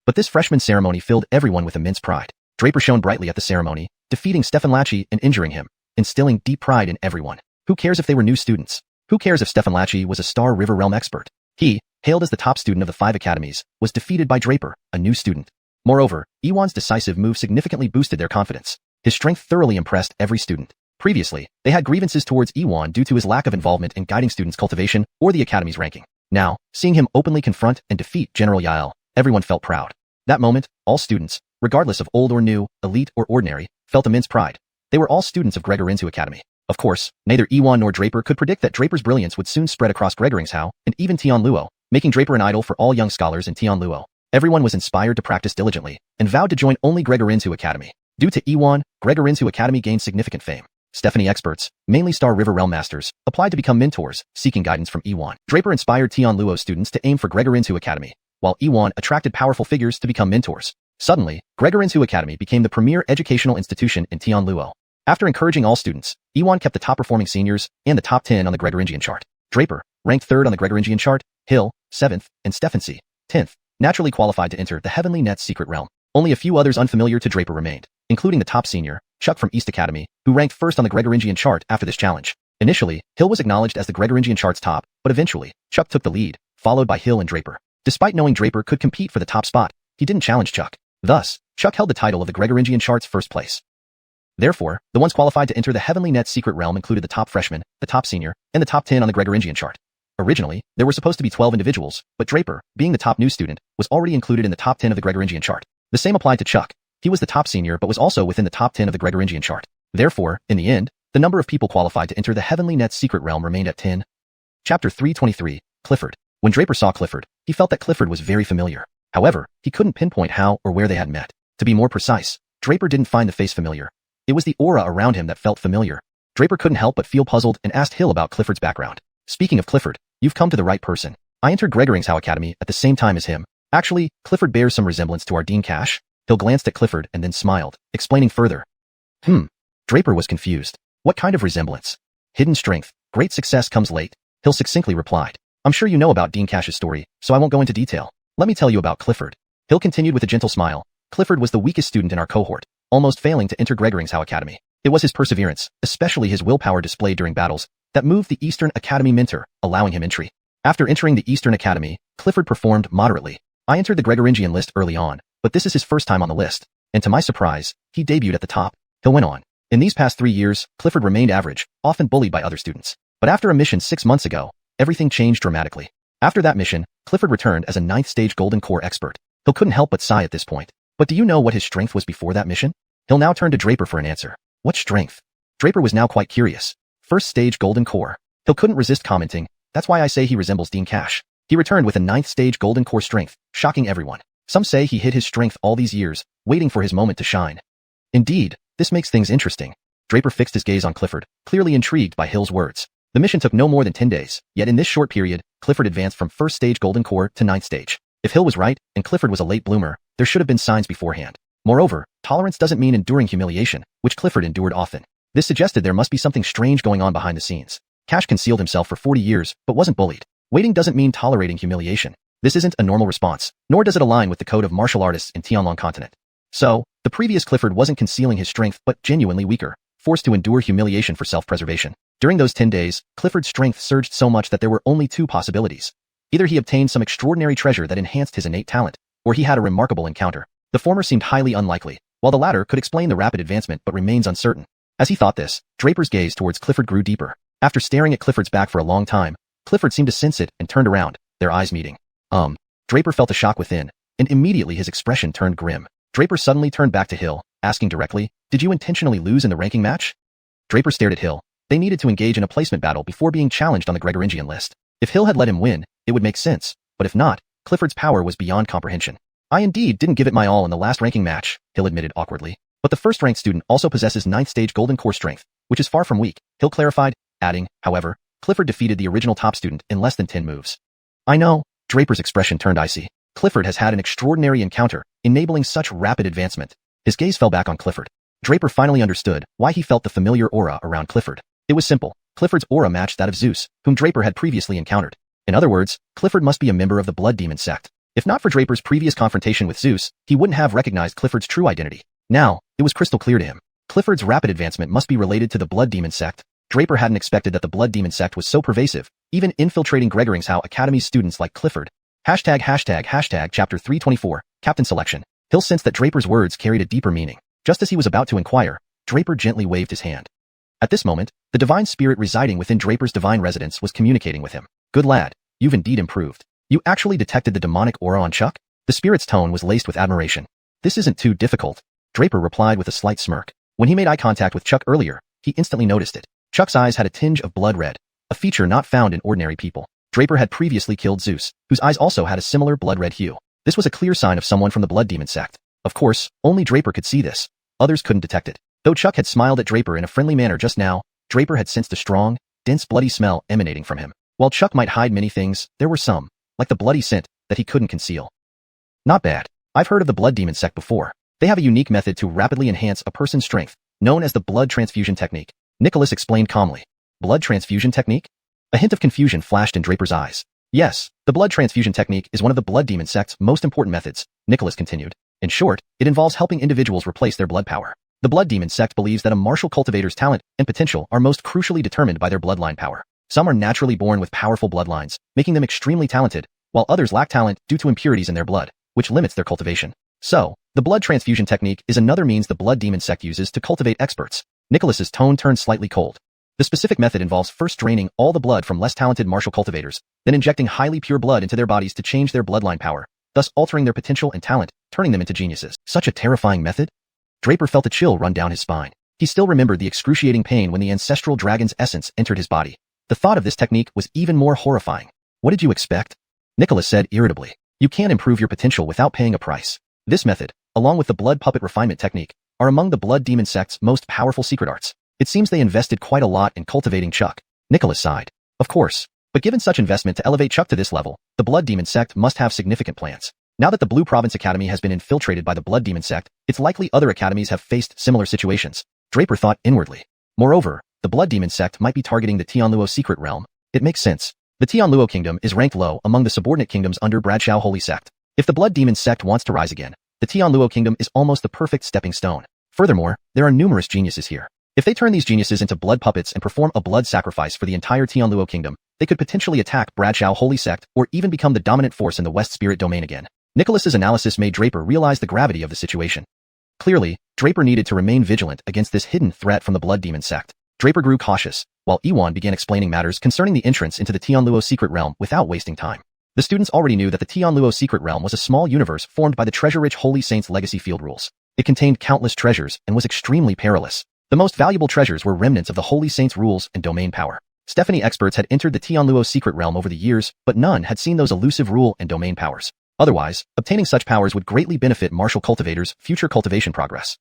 But this freshman ceremony filled everyone with immense pride. Draper shone brightly at the ceremony, defeating Stefan Lachey and injuring him, instilling deep pride in everyone. Who cares if they were new students? Who cares if Stefan Lachey was a Star River Realm expert? He, hailed as the top student of the 5 academies, was defeated by Draper, a new student. Moreover, Iwan's decisive move significantly boosted their confidence. His strength thoroughly impressed every student. Previously, they had grievances towards Iwan due to his lack of involvement in guiding students' cultivation or the academy's ranking. Now, seeing him openly confront and defeat General Yael, everyone felt proud. That moment, all students, regardless of old or new, elite or ordinary, felt immense pride. They were all students of Gregorintu Academy. Of course, neither Iwan nor Draper could predict that Draper's brilliance would soon spread across Gregoringshao and even Tianluo, making Draper an idol for all young scholars in Tianluo. Everyone was inspired to practice diligently and vowed to join only Gregorintu Academy. Due to Iwan, Gregorintu Academy gained significant fame. Stephanie experts, mainly Star River Realm masters, applied to become mentors, seeking guidance from Iwan. Draper inspired Tianluo students to aim for Gregorintu Academy, while Iwan attracted powerful figures to become mentors. Suddenly, Gregorintu Academy became the premier educational institution in Tianluo. After encouraging all students, Iwan kept the top-performing seniors and the top 10 on the Gregoringian chart. Draper, ranked 3rd on the Gregoringian chart, Hill, 7th, and Stephancy, 10th, naturally qualified to enter the Heavenly Net's secret realm. Only a few others unfamiliar to Draper remained, including the top senior, Chuck from East Academy, who ranked 1st on the Gregoringian chart after this challenge. Initially, Hill was acknowledged as the Gregoringian chart's top, but eventually, Chuck took the lead, followed by Hill and Draper. Despite knowing Draper could compete for the top spot, he didn't challenge Chuck. Thus, Chuck held the title of the Gregoringian chart's first place. Therefore, the ones qualified to enter the Heavenly Net's secret realm included the top freshman, the top senior, and the top 10 on the Gregoringian chart. Originally, there were supposed to be 12 individuals, but Draper, being the top new student, was already included in the top 10 of the Gregoringian chart. The same applied to Chuck. He was the top senior but was also within the top 10 of the Gregoringian chart. Therefore, in the end, the number of people qualified to enter the Heavenly Net's secret realm remained at 10. Chapter 323, Clifford. When Draper saw Clifford, he felt that Clifford was very familiar. However, he couldn't pinpoint how or where they had met. To be more precise, Draper didn't find the face familiar. It was the aura around him that felt familiar. Draper couldn't help but feel puzzled and asked Hill about Clifford's background. Speaking of Clifford, you've come to the right person. I entered Gregoringshao Academy at the same time as him. Actually, Clifford bears some resemblance to our Dean Cash. Hill glanced at Clifford and then smiled, explaining further. Draper was confused. What kind of resemblance? Hidden strength. Great success comes late. Hill succinctly replied. I'm sure you know about Dean Cash's story, so I won't go into detail. Let me tell you about Clifford. Hill continued with a gentle smile. Clifford was the weakest student in our cohort, almost failing to enter Gregoringshao Academy. It was his perseverance, especially his willpower displayed during battles, that moved the Eastern Academy mentor, allowing him entry. After entering the Eastern Academy, Clifford performed moderately. I entered the Gregoringian list early on, but this is his first time on the list, and to my surprise, he debuted at the top. Hill went on. In these past 3 years, Clifford remained average, often bullied by other students. But after a mission 6 months ago, everything changed dramatically. After that mission, Clifford returned as a 9th stage Golden Core expert. Hill couldn't help but sigh at this point. But do you know what his strength was before that mission? Hill now turned to Draper for an answer. What strength? Draper was now quite curious. 1st stage Golden Core. Hill couldn't resist commenting. That's why I say he resembles Dean Cash. He returned with a 9th stage Golden Core strength, shocking everyone. Some say he hid his strength all these years, waiting for his moment to shine. Indeed, this makes things interesting. Draper fixed his gaze on Clifford, clearly intrigued by Hill's words. The mission took no more than 10 days, yet in this short period, Clifford advanced from 1st stage Golden Core to 9th stage. If Hill was right, and Clifford was a late bloomer, there should have been signs beforehand. Moreover, tolerance doesn't mean enduring humiliation, which Clifford endured often. This suggested there must be something strange going on behind the scenes. Cash concealed himself for 40 years, but wasn't bullied. Waiting doesn't mean tolerating humiliation. This isn't a normal response, nor does it align with the code of martial artists in Tianlong continent. So, the previous Clifford wasn't concealing his strength but genuinely weaker, forced to endure humiliation for self-preservation. During those 10 days, Clifford's strength surged so much that there were only two possibilities. Either he obtained some extraordinary treasure that enhanced his innate talent, or he had a remarkable encounter. The former seemed highly unlikely, while the latter could explain the rapid advancement but remains uncertain. As he thought this, Draper's gaze towards Clifford grew deeper. After staring at Clifford's back for a long time, Clifford seemed to sense it and turned around, their eyes meeting. Draper felt a shock within, and immediately his expression turned grim. Draper suddenly turned back to Hill, asking directly, "Did you intentionally lose in the ranking match?" Draper stared at Hill. They needed to engage in a placement battle before being challenged on the Gregoringian list. If Hill had let him win, it would make sense, but if not, Clifford's power was beyond comprehension. "I indeed didn't give it my all in the last ranking match," Hill admitted awkwardly. "But the first-ranked student also possesses 9th stage golden core strength, which is far from weak," Hill clarified, adding, "However, Clifford defeated the original top student in less than 10 moves." "I know." Draper's expression turned icy. Clifford has had an extraordinary encounter, enabling such rapid advancement. His gaze fell back on Clifford. Draper finally understood why he felt the familiar aura around Clifford. It was simple. Clifford's aura matched that of Zeus, whom Draper had previously encountered. In other words, Clifford must be a member of the Blood Demon sect. If not for Draper's previous confrontation with Zeus, he wouldn't have recognized Clifford's true identity. Now, it was crystal clear to him. Clifford's rapid advancement must be related to the Blood Demon sect. Draper hadn't expected that the Blood Demon sect was so pervasive, even infiltrating Gregoring's Academy's students like Clifford. Chapter 324, Captain Selection. Hill sensed that Draper's words carried a deeper meaning. Just as he was about to inquire, Draper gently waved his hand. At this moment, the divine spirit residing within Draper's divine residence was communicating with him. "Good lad, you've indeed improved. You actually detected the demonic aura on Chuck?" The spirit's tone was laced with admiration. "This isn't too difficult," Draper replied with a slight smirk. When he made eye contact with Chuck earlier, he instantly noticed it. Chuck's eyes had a tinge of blood red, a feature not found in ordinary people. Draper had previously killed Zeus, whose eyes also had a similar blood red hue. This was a clear sign of someone from the Blood Demon sect. Of course, only Draper could see this. Others couldn't detect it. Though Chuck had smiled at Draper in a friendly manner just now, Draper had sensed a strong, dense bloody smell emanating from him. While Chuck might hide many things, there were some, like the bloody scent, that he couldn't conceal. "Not bad. I've heard of the Blood Demon sect before. They have a unique method to rapidly enhance a person's strength, known as the blood transfusion technique," Nicholas explained calmly. "Blood transfusion technique?" A hint of confusion flashed in Draper's eyes. "Yes, the blood transfusion technique is one of the Blood Demon sect's most important methods," Nicholas continued. "In short, it involves helping individuals replace their blood power. The Blood Demon sect believes that a martial cultivator's talent and potential are most crucially determined by their bloodline power. Some are naturally born with powerful bloodlines, making them extremely talented, while others lack talent due to impurities in their blood, which limits their cultivation. So, the blood transfusion technique is another means the Blood Demon sect uses to cultivate experts." Nicholas's tone turned slightly cold. The specific method involves first draining all the blood from less talented martial cultivators, then injecting highly pure blood into their bodies to change their bloodline power, thus altering their potential and talent, turning them into geniuses. Such a terrifying method? Draper felt a chill run down his spine. He still remembered the excruciating pain when the ancestral dragon's essence entered his body. The thought of this technique was even more horrifying. "What did you expect?" Nicholas said irritably. "You can't improve your potential without paying a price. This method, along with the blood puppet refinement technique, are among the Blood Demon sect's most powerful secret arts. It seems they invested quite a lot in cultivating Chuck." Nicholas sighed. "Of course. But given such investment to elevate Chuck to this level, the Blood Demon sect must have significant plans. Now that the Blue Province Academy has been infiltrated by the Blood Demon sect, it's likely other academies have faced similar situations." Draper thought inwardly. Moreover, the Blood Demon sect might be targeting the Tianluo secret realm. It makes sense. The Tianluo kingdom is ranked low among the subordinate kingdoms under Bradshaw Holy Sect. If the Blood Demon sect wants to rise again, the Tianluo kingdom is almost the perfect stepping stone. Furthermore, there are numerous geniuses here. If they turn these geniuses into blood puppets and perform a blood sacrifice for the entire Tianluo kingdom, they could potentially attack Bradshaw Holy Sect or even become the dominant force in the West Spirit domain again. Nicholas's analysis made Draper realize the gravity of the situation. Clearly, Draper needed to remain vigilant against this hidden threat from the Blood Demon sect. Draper grew cautious, while Iwan began explaining matters concerning the entrance into the Tianluo secret realm without wasting time. The students already knew that the Tianluo secret realm was a small universe formed by the treasure-rich Holy Saints' legacy field rules. It contained countless treasures and was extremely perilous. The most valuable treasures were remnants of the Holy Saints' rules and domain power. Stephanie experts had entered the Tianluo secret realm over the years, but none had seen those elusive rule and domain powers. Otherwise, obtaining such powers would greatly benefit martial cultivators' future cultivation progress.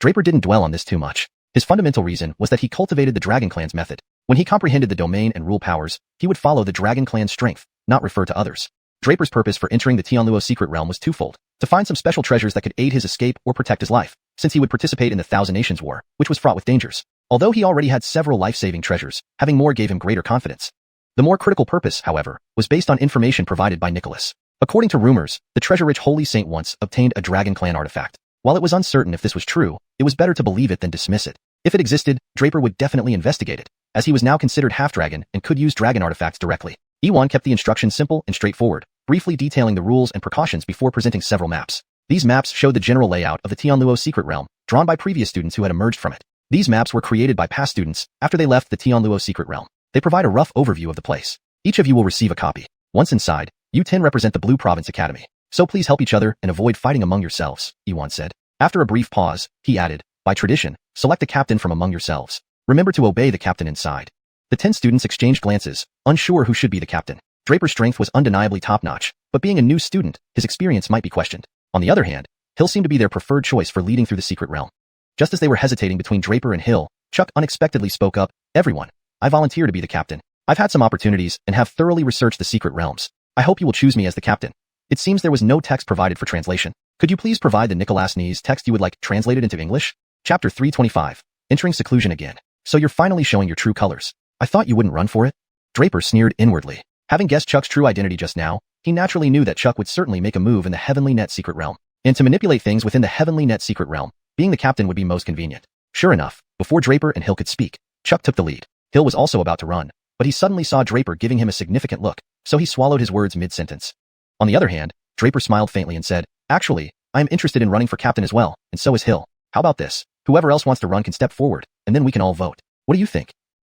Draper didn't dwell on this too much. His fundamental reason was that he cultivated the Dragon Clan's method. When he comprehended the domain and rule powers, he would follow the Dragon Clan's strength, not refer to others. Draper's purpose for entering the Tianluo secret realm was twofold: to find some special treasures that could aid his escape or protect his life, since he would participate in the Thousand Nations War, which was fraught with dangers. Although he already had several life-saving treasures, having more gave him greater confidence. The more critical purpose, however, was based on information provided by Nicholas. According to rumors, the treasure-rich Holy Saint once obtained a Dragon Clan artifact. While it was uncertain if this was true, it was better to believe it than dismiss it. If it existed, Draper would definitely investigate it, as he was now considered half-dragon and could use dragon artifacts directly. Iwan kept the instructions simple and straightforward, briefly detailing the rules and precautions before presenting several maps. These maps showed the general layout of the xianxia secret realm, drawn by previous students who had emerged from it. These maps were created by past students after they left the xianxia secret realm. They provide a rough overview of the place. Each of you will receive a copy. Once inside, you 10 represent the Blue Province Academy. So please help each other and avoid fighting among yourselves, Iwan said. After a brief pause, he added, by tradition, select a captain from among yourselves. Remember to obey the captain inside. The 10 students exchanged glances, unsure who should be the captain. Draper's strength was undeniably top-notch, but being a new student, his experience might be questioned. On the other hand, Hill seemed to be their preferred choice for leading through the secret realm. Just as they were hesitating between Draper and Hill, Chuck unexpectedly spoke up, everyone, I volunteer to be the captain. I've had some opportunities and have thoroughly researched the secret realms. I hope you will choose me as the captain. It seems there was no text provided for translation. Could you please provide the Nicolasnese text you would like translated into English? Chapter 325. Entering seclusion again. So you're finally showing your true colors. I thought you wouldn't run for it? Draper sneered inwardly. Having guessed Chuck's true identity just now, he naturally knew that Chuck would certainly make a move in the Heavenly Net secret realm. And to manipulate things within the Heavenly Net secret realm, being the captain would be most convenient. Sure enough, before Draper and Hill could speak, Chuck took the lead. Hill was also about to run, but he suddenly saw Draper giving him a significant look, so he swallowed his words mid-sentence. On the other hand, Draper smiled faintly and said, actually, I am interested in running for captain as well, and so is Hill. How about this? Whoever else wants to run can step forward, and then we can all vote. What do you think?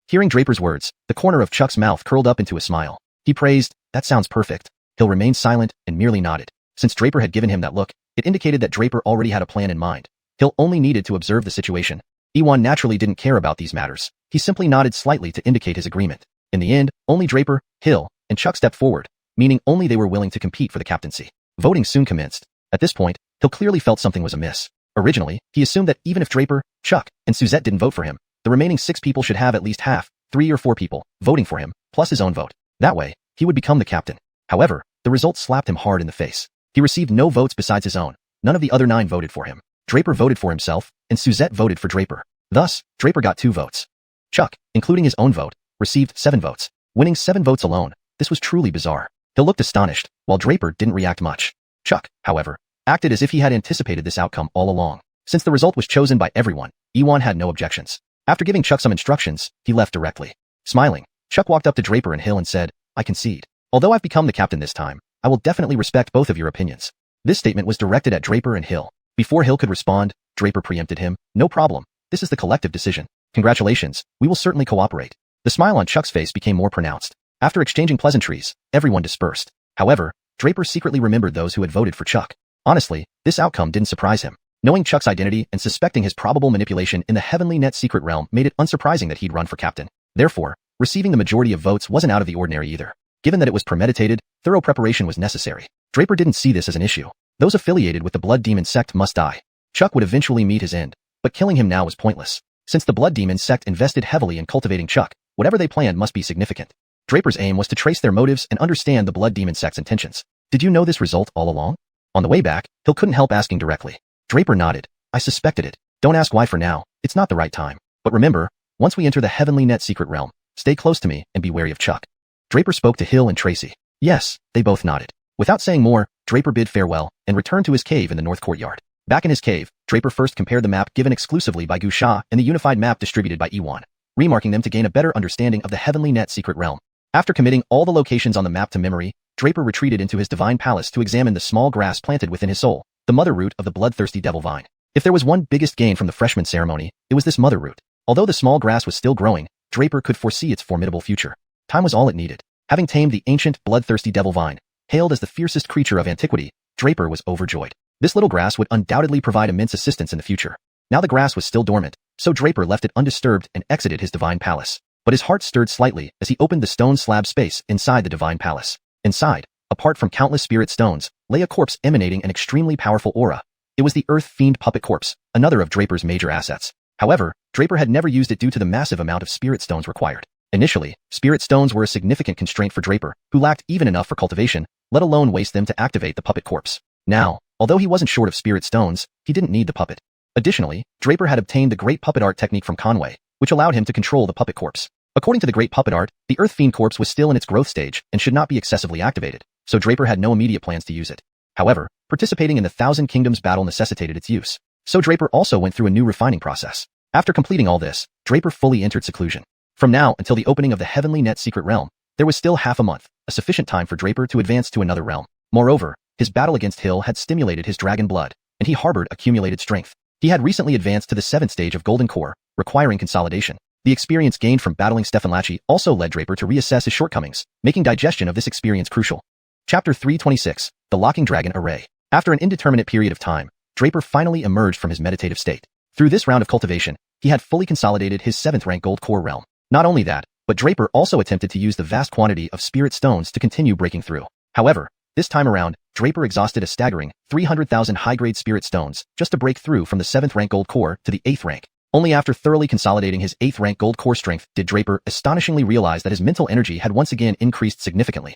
Hearing Draper's words, the corner of Chuck's mouth curled up into a smile. He praised, that sounds perfect. Hill remained silent and merely nodded. Since Draper had given him that look, it indicated that Draper already had a plan in mind. Hill only needed to observe the situation. Iwan naturally didn't care about these matters. He simply nodded slightly to indicate his agreement. In the end, only Draper, Hill, and Chuck stepped forward, meaning only they were willing to compete for the captaincy. Voting soon commenced. At this point, Hill clearly felt something was amiss. Originally, he assumed that even if Draper, Chuck, and Suzette didn't vote for him, the remaining 6 people should have at least half, 3 or 4 people, voting for him, plus his own vote. That way, he would become the captain. However, the result slapped him hard in the face. He received no votes besides his own. None of the other 9 voted for him. Draper voted for himself, and Suzette voted for Draper. Thus, Draper got 2 votes. Chuck, including his own vote, received 7 votes. Winning 7 votes alone, this was truly bizarre. Hill looked astonished, while Draper didn't react much. Chuck, however, acted as if he had anticipated this outcome all along. Since the result was chosen by everyone, Iwan had no objections. After giving Chuck some instructions, he left directly. Smiling, Chuck walked up to Draper and Hill and said, I concede. Although I've become the captain this time, I will definitely respect both of your opinions. This statement was directed at Draper and Hill. Before Hill could respond, Draper preempted him. No problem. This is the collective decision. Congratulations, we will certainly cooperate. The smile on Chuck's face became more pronounced. After exchanging pleasantries, everyone dispersed. However, Draper secretly remembered those who had voted for Chuck. Honestly, this outcome didn't surprise him. Knowing Chuck's identity and suspecting his probable manipulation in the Heavenly Net secret realm made it unsurprising that he'd run for captain. Therefore, receiving the majority of votes wasn't out of the ordinary either. Given that it was premeditated, thorough preparation was necessary. Draper didn't see this as an issue. Those affiliated with the Blood Demon sect must die. Chuck would eventually meet his end, but killing him now was pointless. Since the Blood Demon sect invested heavily in cultivating Chuck, whatever they planned must be significant. Draper's aim was to trace their motives and understand the Blood Demon sect's intentions. Did you know this result all along? On the way back, Hill couldn't help asking directly. Draper nodded. I suspected it. Don't ask why for now. It's not the right time. But remember, once we enter the Heavenly Net secret realm, stay close to me and be wary of Chuck. Draper spoke to Hill and Tracy. Yes, they both nodded. Without saying more, Draper bid farewell and returned to his cave in the north courtyard. Back in his cave, Draper first compared the map given exclusively by Gu Sha and the unified map distributed by Iwan, remarking them to gain a better understanding of the Heavenly Net secret realm. After committing all the locations on the map to memory, Draper retreated into his divine palace to examine the small grass planted within his soul, the mother root of the bloodthirsty devil vine. If there was one biggest gain from the freshman ceremony, it was this mother root. Although the small grass was still growing, Draper could foresee its formidable future. Time was all it needed. Having tamed the ancient, bloodthirsty devil vine, hailed as the fiercest creature of antiquity, Draper was overjoyed. This little grass would undoubtedly provide immense assistance in the future. Now the grass was still dormant, so Draper left it undisturbed and exited his divine palace. But his heart stirred slightly as he opened the stone slab space inside the divine palace. Inside, apart from countless spirit stones, lay a corpse emanating an extremely powerful aura. It was the Earth Fiend puppet corpse, another of Draper's major assets. However, Draper had never used it due to the massive amount of spirit stones required. Initially, spirit stones were a significant constraint for Draper, who lacked even enough for cultivation, let alone waste them to activate the puppet corpse. Now, although he wasn't short of spirit stones, he didn't need the puppet. Additionally, Draper had obtained the great puppet art technique from Conway, which allowed him to control the puppet corpse. According to the Great Puppet Art, the Earth Fiend corpse was still in its growth stage and should not be excessively activated, so Draper had no immediate plans to use it. However, participating in the Thousand Kingdoms battle necessitated its use, so Draper also went through a new refining process. After completing all this, Draper fully entered seclusion. From now until the opening of the Heavenly Net Secret Realm, there was still half a month, a sufficient time for Draper to advance to another realm. Moreover, his battle against Hill had stimulated his dragon blood, and he harbored accumulated strength. He had recently advanced to the 7th stage of Golden Core, requiring consolidation. The experience gained from battling Stefan Lachi also led Draper to reassess his shortcomings, making digestion of this experience crucial. Chapter 326, The Locking Dragon Array. After an indeterminate period of time, Draper finally emerged from his meditative state. Through this round of cultivation, he had fully consolidated his 7th rank Gold Core realm. Not only that, but Draper also attempted to use the vast quantity of spirit stones to continue breaking through. However, this time around, Draper exhausted a staggering 300,000 high-grade spirit stones just to break through from the 7th rank Gold Core to the 8th rank. Only after thoroughly consolidating his 8th rank Gold Core strength did Draper astonishingly realize that his mental energy had once again increased significantly.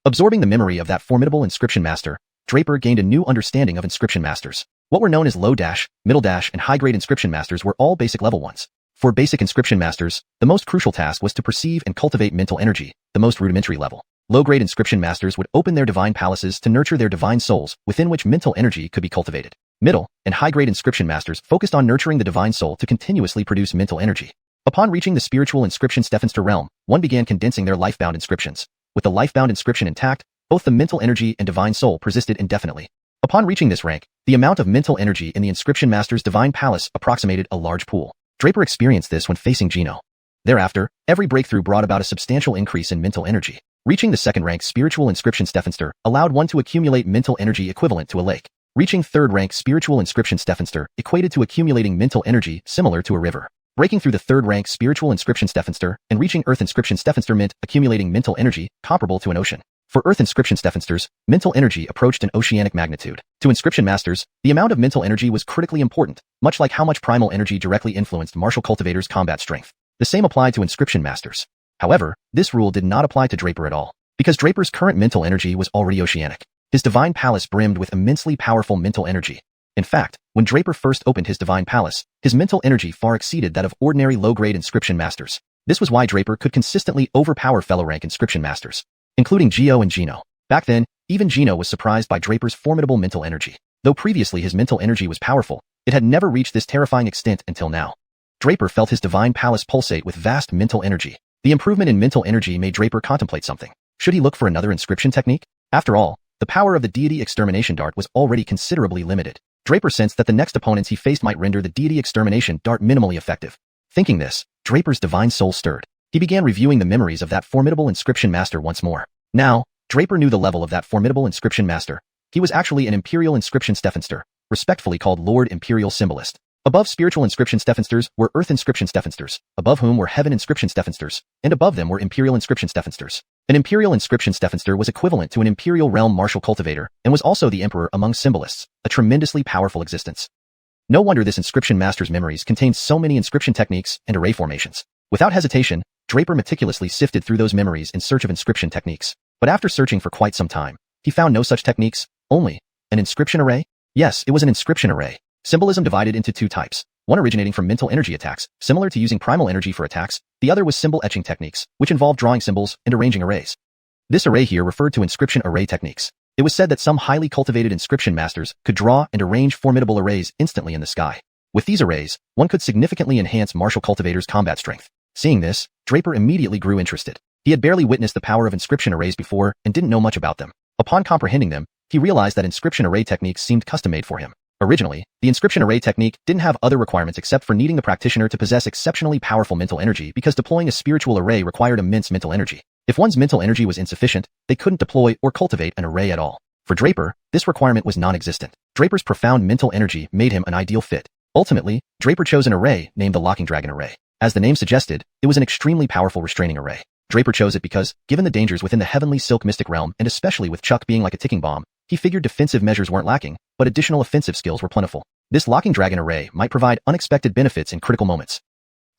Absorbing the memory of that formidable inscription master, Draper gained a new understanding of inscription masters. What were known as low dash, middle dash, and high-grade inscription masters were all basic level ones. For basic inscription masters, the most crucial task was to perceive and cultivate mental energy, the most rudimentary level. Low-grade inscription masters would open their divine palaces to nurture their divine souls, within which mental energy could be cultivated. Middle and high-grade inscription masters focused on nurturing the divine soul to continuously produce mental energy. Upon reaching the spiritual inscription Stephanster realm, one began condensing their life-bound inscriptions. With the life-bound inscription intact, both the mental energy and divine soul persisted indefinitely. Upon reaching this rank, the amount of mental energy in the inscription master's divine palace approximated a large pool. Draper experienced this when facing Gino. Thereafter, every breakthrough brought about a substantial increase in mental energy. Reaching the 2nd rank spiritual inscription Stephanster allowed one to accumulate mental energy equivalent to a lake. Reaching 3rd rank spiritual inscription Stephanster equated to accumulating mental energy similar to a river. Breaking through the 3rd rank spiritual inscription Stephanster and reaching Earth inscription Stephanster meant accumulating mental energy comparable to an ocean. For Earth inscription Stephansters, mental energy approached an oceanic magnitude. To inscription masters, the amount of mental energy was critically important, much like how much primal energy directly influenced martial cultivators' combat strength. The same applied to inscription masters. However, this rule did not apply to Draper at all, because Draper's current mental energy was already oceanic. His divine palace brimmed with immensely powerful mental energy. In fact, when Draper first opened his divine palace, his mental energy far exceeded that of ordinary low-grade inscription masters. This was why Draper could consistently overpower fellow-rank inscription masters, including Gio and Gino. Back then, even Gino was surprised by Draper's formidable mental energy. Though previously his mental energy was powerful, it had never reached this terrifying extent until now. Draper felt his divine palace pulsate with vast mental energy. The improvement in mental energy made Draper contemplate something. Should he look for another inscription technique? After all, the power of the deity extermination dart was already considerably limited. Draper sensed that the next opponents he faced might render the deity extermination dart minimally effective. Thinking this, Draper's divine soul stirred. He began reviewing the memories of that formidable inscription master once more. Now, Draper knew the level of that formidable inscription master. He was actually an imperial inscription Stephanster, respectfully called Lord Imperial Symbolist. Above spiritual inscription Stephansters were Earth inscription Stephansters, above whom were Heaven inscription Stephansters, and above them were Imperial inscription Stephansters. An Imperial inscription Stephanster was equivalent to an Imperial realm martial cultivator, and was also the Emperor among symbolists, a tremendously powerful existence. No wonder this inscription master's memories contained so many inscription techniques and array formations. Without hesitation, Draper meticulously sifted through those memories in search of inscription techniques. But after searching for quite some time, he found no such techniques, only an inscription array? Yes, it was an inscription array. Symbolism divided into 2 types, one originating from mental energy attacks, similar to using primal energy for attacks, the other was symbol etching techniques, which involved drawing symbols and arranging arrays. This array here referred to inscription array techniques. It was said that some highly cultivated inscription masters could draw and arrange formidable arrays instantly in the sky. With these arrays, one could significantly enhance martial cultivators' combat strength. Seeing this, Draper immediately grew interested. He had barely witnessed the power of inscription arrays before and didn't know much about them. Upon comprehending them, he realized that inscription array techniques seemed custom-made for him. Originally, the inscription array technique didn't have other requirements except for needing the practitioner to possess exceptionally powerful mental energy because deploying a spiritual array required immense mental energy. If one's mental energy was insufficient, they couldn't deploy or cultivate an array at all. For Draper, this requirement was non-existent. Draper's profound mental energy made him an ideal fit. Ultimately, Draper chose an array named the Locking Dragon Array. As the name suggested, it was an extremely powerful restraining array. Draper chose it because, given the dangers within the heavenly silk mystic realm and especially with Chuck being like a ticking bomb, he figured defensive measures weren't lacking, but additional offensive skills were plentiful. This Locking Dragon Array might provide unexpected benefits in critical moments.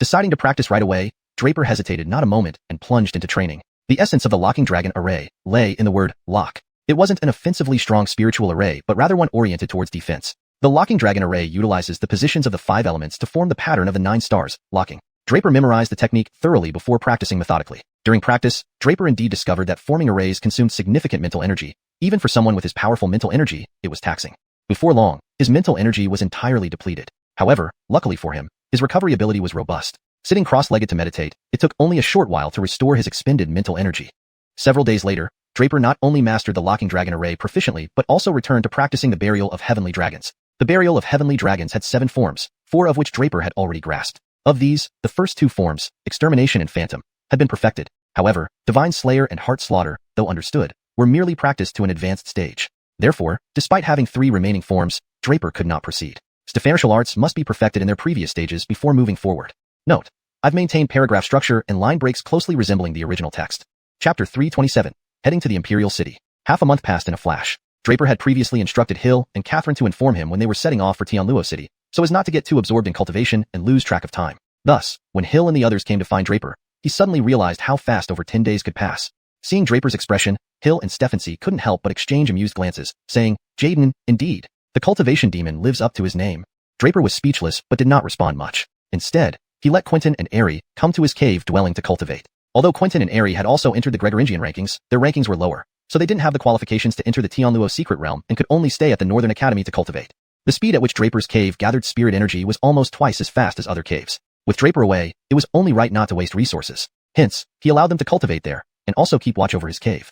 Deciding to practice right away, Draper hesitated not a moment and plunged into training. The essence of the Locking Dragon Array lay in the word lock. It wasn't an offensively strong spiritual array but rather one oriented towards defense. The Locking Dragon Array utilizes the positions of the 5 elements to form the pattern of the 9 stars, locking. Draper memorized the technique thoroughly before practicing methodically. During practice, Draper indeed discovered that forming arrays consumed significant mental energy. Even for someone with his powerful mental energy, it was taxing. Before long, his mental energy was entirely depleted. However, luckily for him, his recovery ability was robust. Sitting cross-legged to meditate, it took only a short while to restore his expended mental energy. Several days later, Draper not only mastered the locking dragon array proficiently but also returned to practicing the burial of heavenly dragons. The burial of heavenly dragons had 7 forms, 4 of which Draper had already grasped. Of these, the first 2 forms, Extermination and Phantom, had been perfected. However, Divine Slayer and Heart Slaughter, though understood, were merely practiced to an advanced stage. Therefore, despite having 3 remaining forms, Draper could not proceed. Martial arts must be perfected in their previous stages before moving forward. Note: I've maintained paragraph structure and line breaks closely resembling the original text. Chapter 327, Heading to the Imperial City. Half a month passed in a flash. Draper had previously instructed Hill and Catherine to inform him when they were setting off for Tianluo City, so as not to get too absorbed in cultivation and lose track of time. Thus, when Hill and the others came to find Draper, he suddenly realized how fast over 10 days could pass. Seeing Draper's expression, Hill and Stephensee couldn't help but exchange amused glances, saying, "Jaden, indeed. The cultivation demon lives up to his name." Draper was speechless but did not respond much. Instead, he let Quentin and Aerie come to his cave dwelling to cultivate. Although Quentin and Aerie had also entered the Gregoringian rankings, their rankings were lower, so they didn't have the qualifications to enter the Tianluo secret realm and could only stay at the Northern Academy to cultivate. The speed at which Draper's cave gathered spirit energy was almost twice as fast as other caves. With Draper away, it was only right not to waste resources. Hence, he allowed them to cultivate there, and also keep watch over his cave.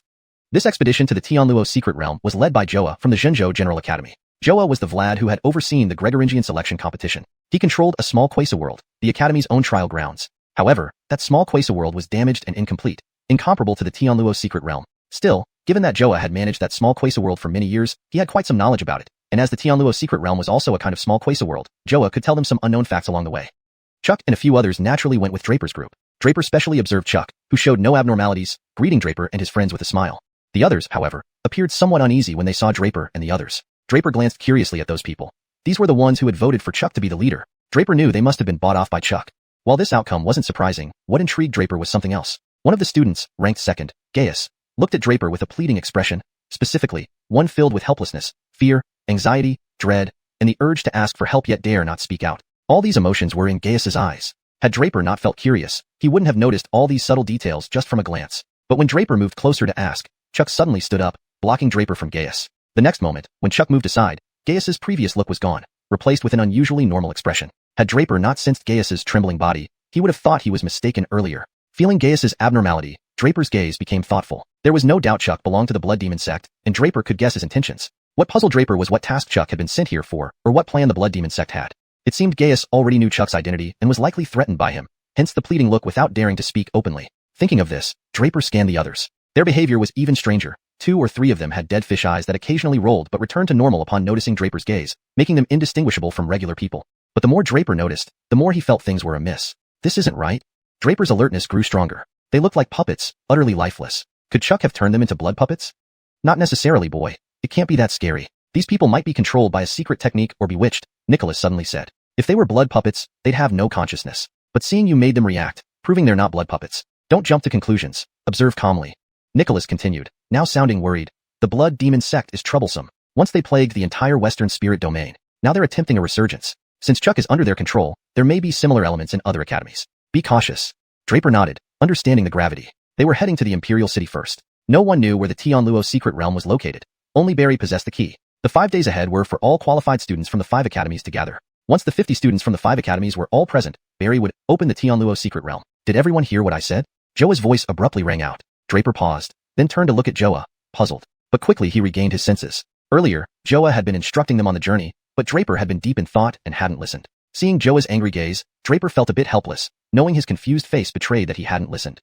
This expedition to the Tianluo secret realm was led by Joa from the Zhenzhou General Academy. Joa was the Vlad who had overseen the Gregoringian selection competition. He controlled a small quasi-world, the Academy's own trial grounds. However, that small quasi-world was damaged and incomplete, incomparable to the Tianluo secret realm. Still, given that Joa had managed that small quasi-world for many years, he had quite some knowledge about it, and as the Tianluo secret realm was also a kind of small quasi-world, Joa could tell them some unknown facts along the way. Chuck and a few others naturally went with Draper's group. Draper specially observed Chuck, who showed no abnormalities, greeting Draper and his friends with a smile. The others, however, appeared somewhat uneasy when they saw Draper and the others. Draper glanced curiously at those people. These were the ones who had voted for Chuck to be the leader. Draper knew they must have been bought off by Chuck. While this outcome wasn't surprising, what intrigued Draper was something else. One of the students, ranked second, Gaius, looked at Draper with a pleading expression, specifically, one filled with helplessness, fear, anxiety, dread, and the urge to ask for help yet dare not speak out. All these emotions were in Gaius's eyes. Had Draper not felt curious, he wouldn't have noticed all these subtle details just from a glance. But when Draper moved closer to ask, Chuck suddenly stood up, blocking Draper from Gaius. The next moment, when Chuck moved aside, Gaius's previous look was gone, replaced with an unusually normal expression. Had Draper not sensed Gaius's trembling body, he would have thought he was mistaken earlier. Feeling Gaius's abnormality, Draper's gaze became thoughtful. There was no doubt Chuck belonged to the Blood Demon sect, and Draper could guess his intentions. What puzzled Draper was what task Chuck had been sent here for, or what plan the Blood Demon sect had. It seemed Gaius already knew Chuck's identity and was likely threatened by him, hence the pleading look without daring to speak openly. Thinking of this, Draper scanned the others. Their behavior was even stranger. 2 or 3 of them had dead fish eyes that occasionally rolled but returned to normal upon noticing Draper's gaze, making them indistinguishable from regular people. But the more Draper noticed, the more he felt things were amiss. This isn't right. Draper's alertness grew stronger. They looked like puppets, utterly lifeless. Could Chuck have turned them into blood puppets? Not necessarily, boy. It can't be that scary. These people might be controlled by a secret technique or bewitched, Nicholas suddenly said. If they were blood puppets, they'd have no consciousness. But seeing you made them react, proving they're not blood puppets. Don't jump to conclusions. Observe calmly. Nicholas continued, now sounding worried. The Blood Demon sect is troublesome. Once they plagued the entire Western spirit domain. Now they're attempting a resurgence. Since Chuck is under their control, there may be similar elements in other academies. Be cautious. Draper nodded, understanding the gravity. They were heading to the Imperial City first. No one knew where the Tianluo secret realm was located. Only Barry possessed the key. The 5 days ahead were for all qualified students from the 5 academies to gather. Once the 50 students from the 5 academies were all present, Barry would open the Tianluo secret realm. Did everyone hear what I said? Joa's voice abruptly rang out. Draper paused, then turned to look at Joa, puzzled. But quickly he regained his senses. Earlier, Joa had been instructing them on the journey, but Draper had been deep in thought and hadn't listened. Seeing Joa's angry gaze, Draper felt a bit helpless, knowing his confused face betrayed that he hadn't listened.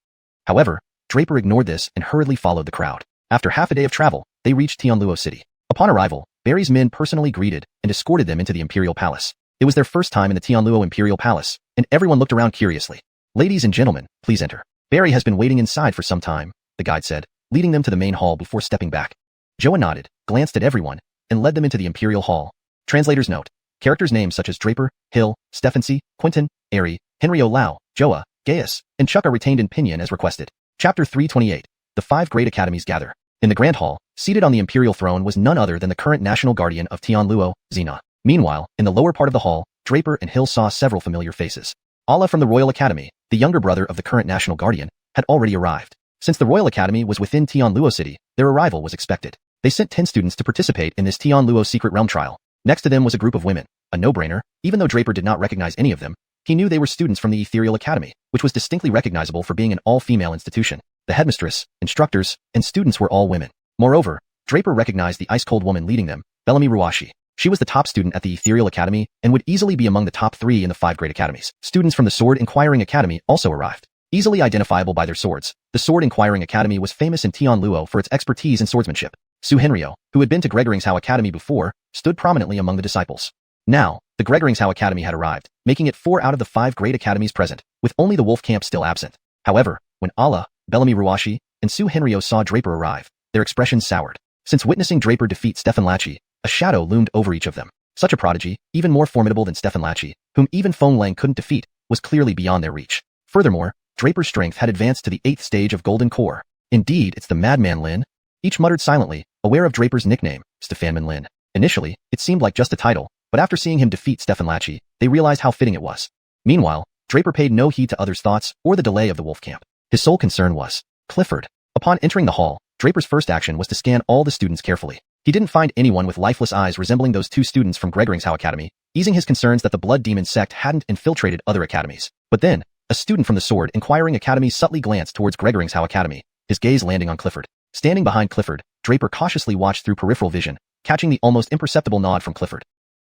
However, Draper ignored this and hurriedly followed the crowd. After half a day of travel, they reached Tianluo City. Upon arrival, Barry's men personally greeted and escorted them into the Imperial Palace. It was their first time in the Tianluo Imperial Palace, and everyone looked around curiously. Ladies and gentlemen, please enter. Barry has been waiting inside for some time, the guide said, leading them to the main hall before stepping back. Joa nodded, glanced at everyone, and led them into the Imperial Hall. Translator's note. Characters' names such as Draper, Hill, Stephensee, Quentin, Aerie, Henry O'Lau, Joa, Gaius, and Chuck are retained in Pinyin as requested. Chapter 328. The 5 Great Academies Gather. In the Grand Hall, seated on the Imperial throne was none other than the current National Guardian of Tianluo, Xina. Meanwhile, in the lower part of the hall, Draper and Hill saw several familiar faces. Allah from the Royal Academy, the younger brother of the current National Guardian, had already arrived. Since the Royal Academy was within Tianluo City, their arrival was expected. They sent 10 students to participate in this Tianluo secret realm trial. Next to them was a group of women, a no-brainer. Even though Draper did not recognize any of them, he knew they were students from the Ethereal Academy, which was distinctly recognizable for being an all-female institution. The headmistress, instructors, and students were all women. Moreover, Draper recognized the ice-cold woman leading them, Bellamy Ruashi. She was the top student at the Ethereal Academy and would easily be among the top 3 in the 5 great academies. Students from the Sword Inquiring Academy also arrived. Easily identifiable by their swords, the Sword Inquiring Academy was famous in Tianluo for its expertise in swordsmanship. Xiuxian, who had been to Gregoringsau Academy before, stood prominently among the disciples. Now, the Gregoringsau Academy had arrived, making it 4 out of the 5 great academies present, with only the Wolf Camp still absent. However, when Allah, Bellamy Ruashi, and Xiuxian saw Draper arrive, their expressions soured. Since witnessing Draper defeat Stefan Lachi, a shadow loomed over each of them. Such a prodigy, even more formidable than Stefan Lachi, whom even Feng Lang couldn't defeat, was clearly beyond their reach. Furthermore, Draper's strength had advanced to the 8th stage of Golden Core. Indeed, it's the Madman Lin. Each muttered silently, aware of Draper's nickname, Stefanman Lin. Initially, it seemed like just a title, but after seeing him defeat Stefan Lachi, they realized how fitting it was. Meanwhile, Draper paid no heed to others' thoughts or the delay of the wolf camp. His sole concern was Clifford. Upon entering the hall, Draper's first action was to scan all the students carefully. He didn't find anyone with lifeless eyes resembling those 2 students from Gregoringsau Academy, easing his concerns that the Blood Demon sect hadn't infiltrated other academies. But then, a student from the Sword Inquiring Academy subtly glanced towards Gregoringsau Academy, his gaze landing on Clifford. Standing behind Clifford, Draper cautiously watched through peripheral vision, catching the almost imperceptible nod from Clifford.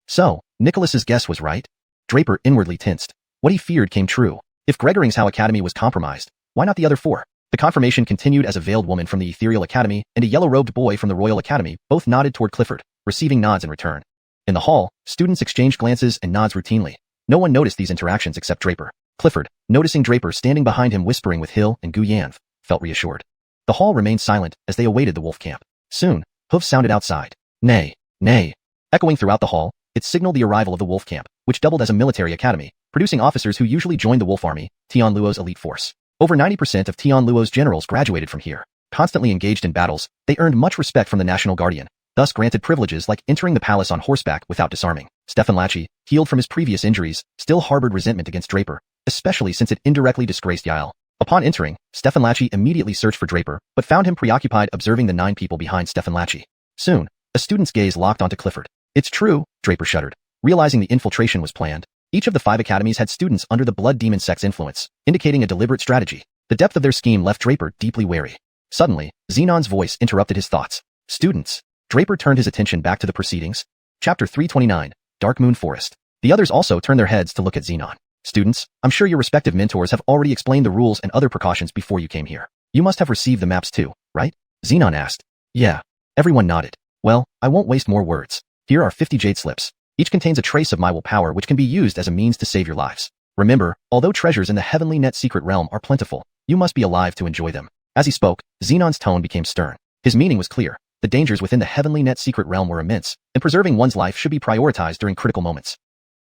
So, Nicholas's guess was right? Draper inwardly tensed. What he feared came true. If Gregoringsau Academy was compromised, why not the other 4? The confirmation continued as a veiled woman from the Ethereal Academy and a yellow-robed boy from the Royal Academy both nodded toward Clifford, receiving nods in return. In the hall, students exchanged glances and nods routinely. No one noticed these interactions except Draper. Clifford, noticing Draper standing behind him whispering with Hill and Gu Yanv, felt reassured. The hall remained silent as they awaited the wolf camp. Soon, hoofs sounded outside. Neigh, neigh. Echoing throughout the hall, it signaled the arrival of the wolf camp, which doubled as a military academy, producing officers who usually joined the wolf army, Tianluo's elite force. Over 90% of Tianluo's generals graduated from here. Constantly engaged in battles, they earned much respect from the National Guardian, thus granted privileges like entering the palace on horseback without disarming. Stefan Lachi, healed from his previous injuries, still harbored resentment against Draper, especially since it indirectly disgraced Yael. Upon entering, Stefan Lachi immediately searched for Draper, but found him preoccupied observing the 9 people behind Stefan Lachi. Soon, a student's gaze locked onto Clifford. It's true, Draper shuddered, realizing the infiltration was planned. Each of the 5 academies had students under the Blood Demon sect's influence, indicating a deliberate strategy. The depth of their scheme left Draper deeply wary. Suddenly, Xenon's voice interrupted his thoughts. Students. Draper turned his attention back to the proceedings. Chapter 329, Dark Moon Forest. The others also turned their heads to look at Xenon. Students, I'm sure your respective mentors have already explained the rules and other precautions before you came here. You must have received the maps too, right? Xenon asked. Yeah. Everyone nodded. Well, I won't waste more words. Here are 50 jade slips. Each contains a trace of my will power which can be used as a means to save your lives. Remember, although treasures in the Heavenly Net secret realm are plentiful, you must be alive to enjoy them. As he spoke, Xenon's tone became stern. His meaning was clear. The dangers within the Heavenly Net secret realm were immense, and preserving one's life should be prioritized during critical moments.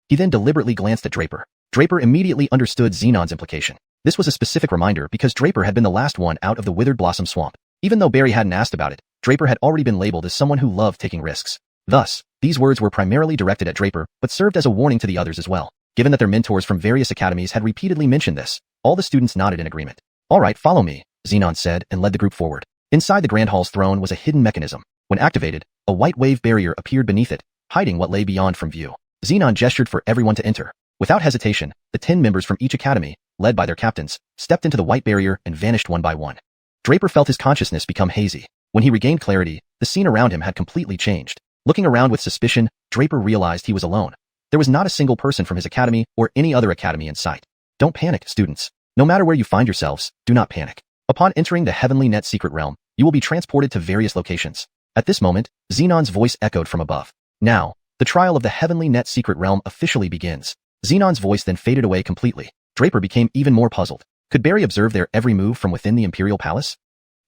He then deliberately glanced at Draper. Draper immediately understood Xenon's implication. This was a specific reminder because Draper had been the last one out of the Withered Blossom Swamp. Even though Barry hadn't asked about it, Draper had already been labeled as someone who loved taking risks. Thus, these words were primarily directed at Draper, but served as a warning to the others as well. Given that their mentors from various academies had repeatedly mentioned this, all the students nodded in agreement. All right, follow me, Xenon said and led the group forward. Inside the Grand Hall's throne was a hidden mechanism. When activated, a white wave barrier appeared beneath it, hiding what lay beyond from view. Xenon gestured for everyone to enter. Without hesitation, the 10 members from each academy, led by their captains, stepped into the white barrier and vanished one by one. Draper felt his consciousness become hazy. When he regained clarity, the scene around him had completely changed. Looking around with suspicion, Draper realized he was alone. There was not a single person from his academy or any other academy in sight. Don't panic, students. No matter where you find yourselves, do not panic. Upon entering the Heavenly Net secret realm, you will be transported to various locations. At this moment, Xenon's voice echoed from above. Now, the trial of the Heavenly Net secret realm officially begins. Xenon's voice then faded away completely. Draper became even more puzzled. Could Barry observe their every move from within the Imperial Palace?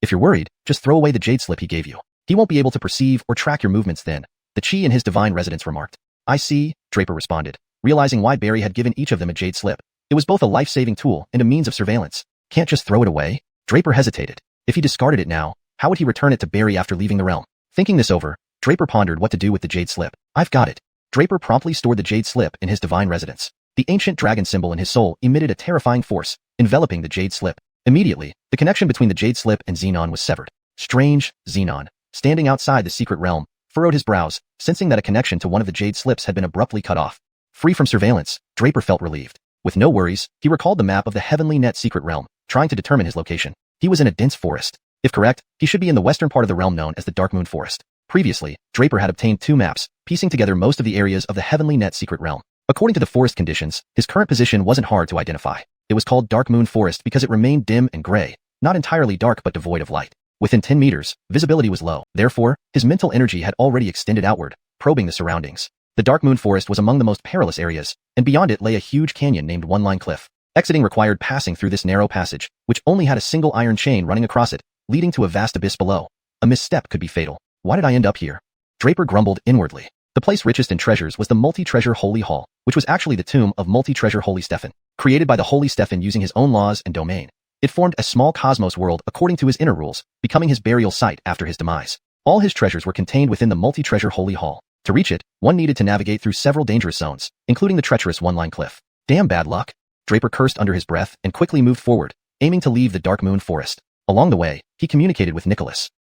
If you're worried, just throw away the jade slip he gave you. He won't be able to perceive or track your movements then, the Chi in his divine residence remarked. I see, Draper responded, realizing why Barry had given each of them a jade slip. It was both a life-saving tool and a means of surveillance. Can't just throw it away? Draper hesitated. If he discarded it now, how would he return it to Barry after leaving the realm? Thinking this over, Draper pondered what to do with the jade slip. I've got it. Draper promptly stored the jade slip in his divine residence. The ancient dragon symbol in his soul emitted a terrifying force, enveloping the jade slip. Immediately, the connection between the jade slip and Xenon was severed. Strange, Xenon, standing outside the secret realm, furrowed his brows, sensing that a connection to one of the jade slips had been abruptly cut off. Free from surveillance, Draper felt relieved. With no worries, he recalled the map of the Heavenly Net secret realm, trying to determine his location. He was in a dense forest. If correct, he should be in the western part of the realm known as the Dark Moon Forest. Previously, Draper had obtained 2 maps, piecing together most of the areas of the Heavenly Net secret realm. According to the forest conditions, his current position wasn't hard to identify. It was called Dark Moon Forest because it remained dim and gray, not entirely dark but devoid of light. Within 10 meters, visibility was low. Therefore, his mental energy had already extended outward, probing the surroundings. The Dark Moon Forest was among the most perilous areas, and beyond it lay a huge canyon named One Line Cliff. Exiting required passing through this narrow passage, which only had a single iron chain running across it, leading to a vast abyss below. A misstep could be fatal. Why did I end up here? Draper grumbled inwardly. The place richest in treasures was the Multi-Treasure Holy Hall, which was actually the tomb of Multi-Treasure Holy Stephen, created by the Holy Stephen using his own laws and domain. It formed a small cosmos world according to his inner rules, becoming his burial site after his demise. All his treasures were contained within the Multi-Treasure Holy Hall. To reach it, one needed to navigate through several dangerous zones, including the treacherous one-line cliff. Damn bad luck. Draper cursed under his breath and quickly moved forward, aiming to leave the Dark Moon Forest. Along the way, he communicated with Nicholas.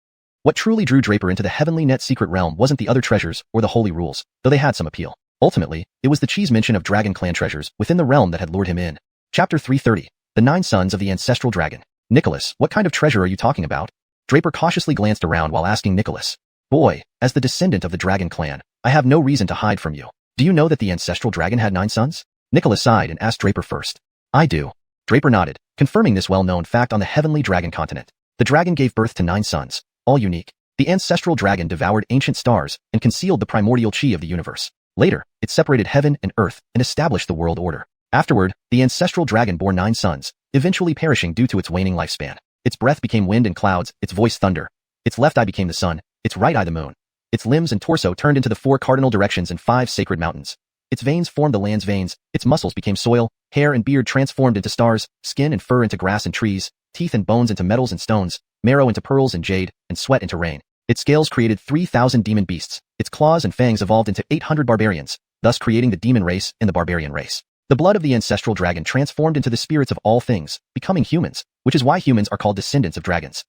What truly drew Draper into the Heavenly Net secret realm wasn't the other treasures or the holy rules, though they had some appeal. Ultimately, it was the cheese mention of Dragon Clan treasures within the realm that had lured him in. Chapter 330. The 9 Sons of the Ancestral Dragon. Nicholas, what kind of treasure are you talking about? Draper cautiously glanced around while asking Nicholas. Boy, as the descendant of the Dragon Clan, I have no reason to hide from you. Do you know that the Ancestral Dragon had 9 sons? Nicholas sighed and asked Draper first. I do. Draper nodded, confirming this well-known fact on the Heavenly Dragon continent. The dragon gave birth to 9 sons, all unique. The Ancestral Dragon devoured ancient stars and concealed the primordial chi of the universe. Later, it separated heaven and earth and established the world order. Afterward, the Ancestral Dragon bore 9 sons, eventually perishing due to its waning lifespan. Its breath became wind and clouds, its voice thunder. Its left eye became the sun, its right eye the moon. Its limbs and torso turned into the 4 cardinal directions and 5 sacred mountains. Its veins formed the land's veins, its muscles became soil, hair and beard transformed into stars, skin and fur into grass and trees, teeth and bones into metals and stones, marrow into pearls and jade, and sweat into rain. Its scales created 3,000 demon beasts. Its claws and fangs evolved into 800 barbarians, thus creating the demon race and the barbarian race. The blood of the Ancestral Dragon transformed into the spirits of all things, becoming humans, which is why humans are called descendants of dragons.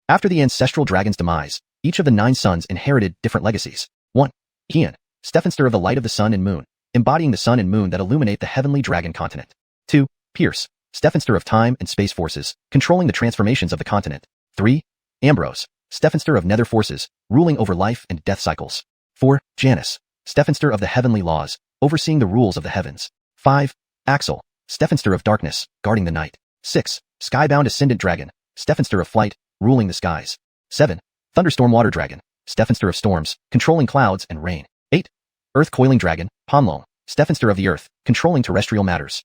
After the Ancestral Dragon's demise, each of the 9 sons inherited different legacies. 1. Xian, Stephenster of the light of the sun and moon, embodying the sun and moon that illuminate the Heavenly Dragon continent. 2. Pierce, Stephenster of time and space forces, controlling the transformations of the continent. 3. Ambrose, Stephenster of nether forces, ruling over life and death cycles. 4. Janus, Stephenster of the heavenly laws, overseeing the rules of the heavens. 5. Axel, Stephenster of darkness, guarding the night. 6. Skybound Ascendant Dragon, Stephenster of flight, ruling the skies. 7. Thunderstorm Water Dragon, Stephenster of storms, controlling clouds and rain. 8. Earth Coiling Dragon, Panlong, Stephenster of the earth, controlling terrestrial matters.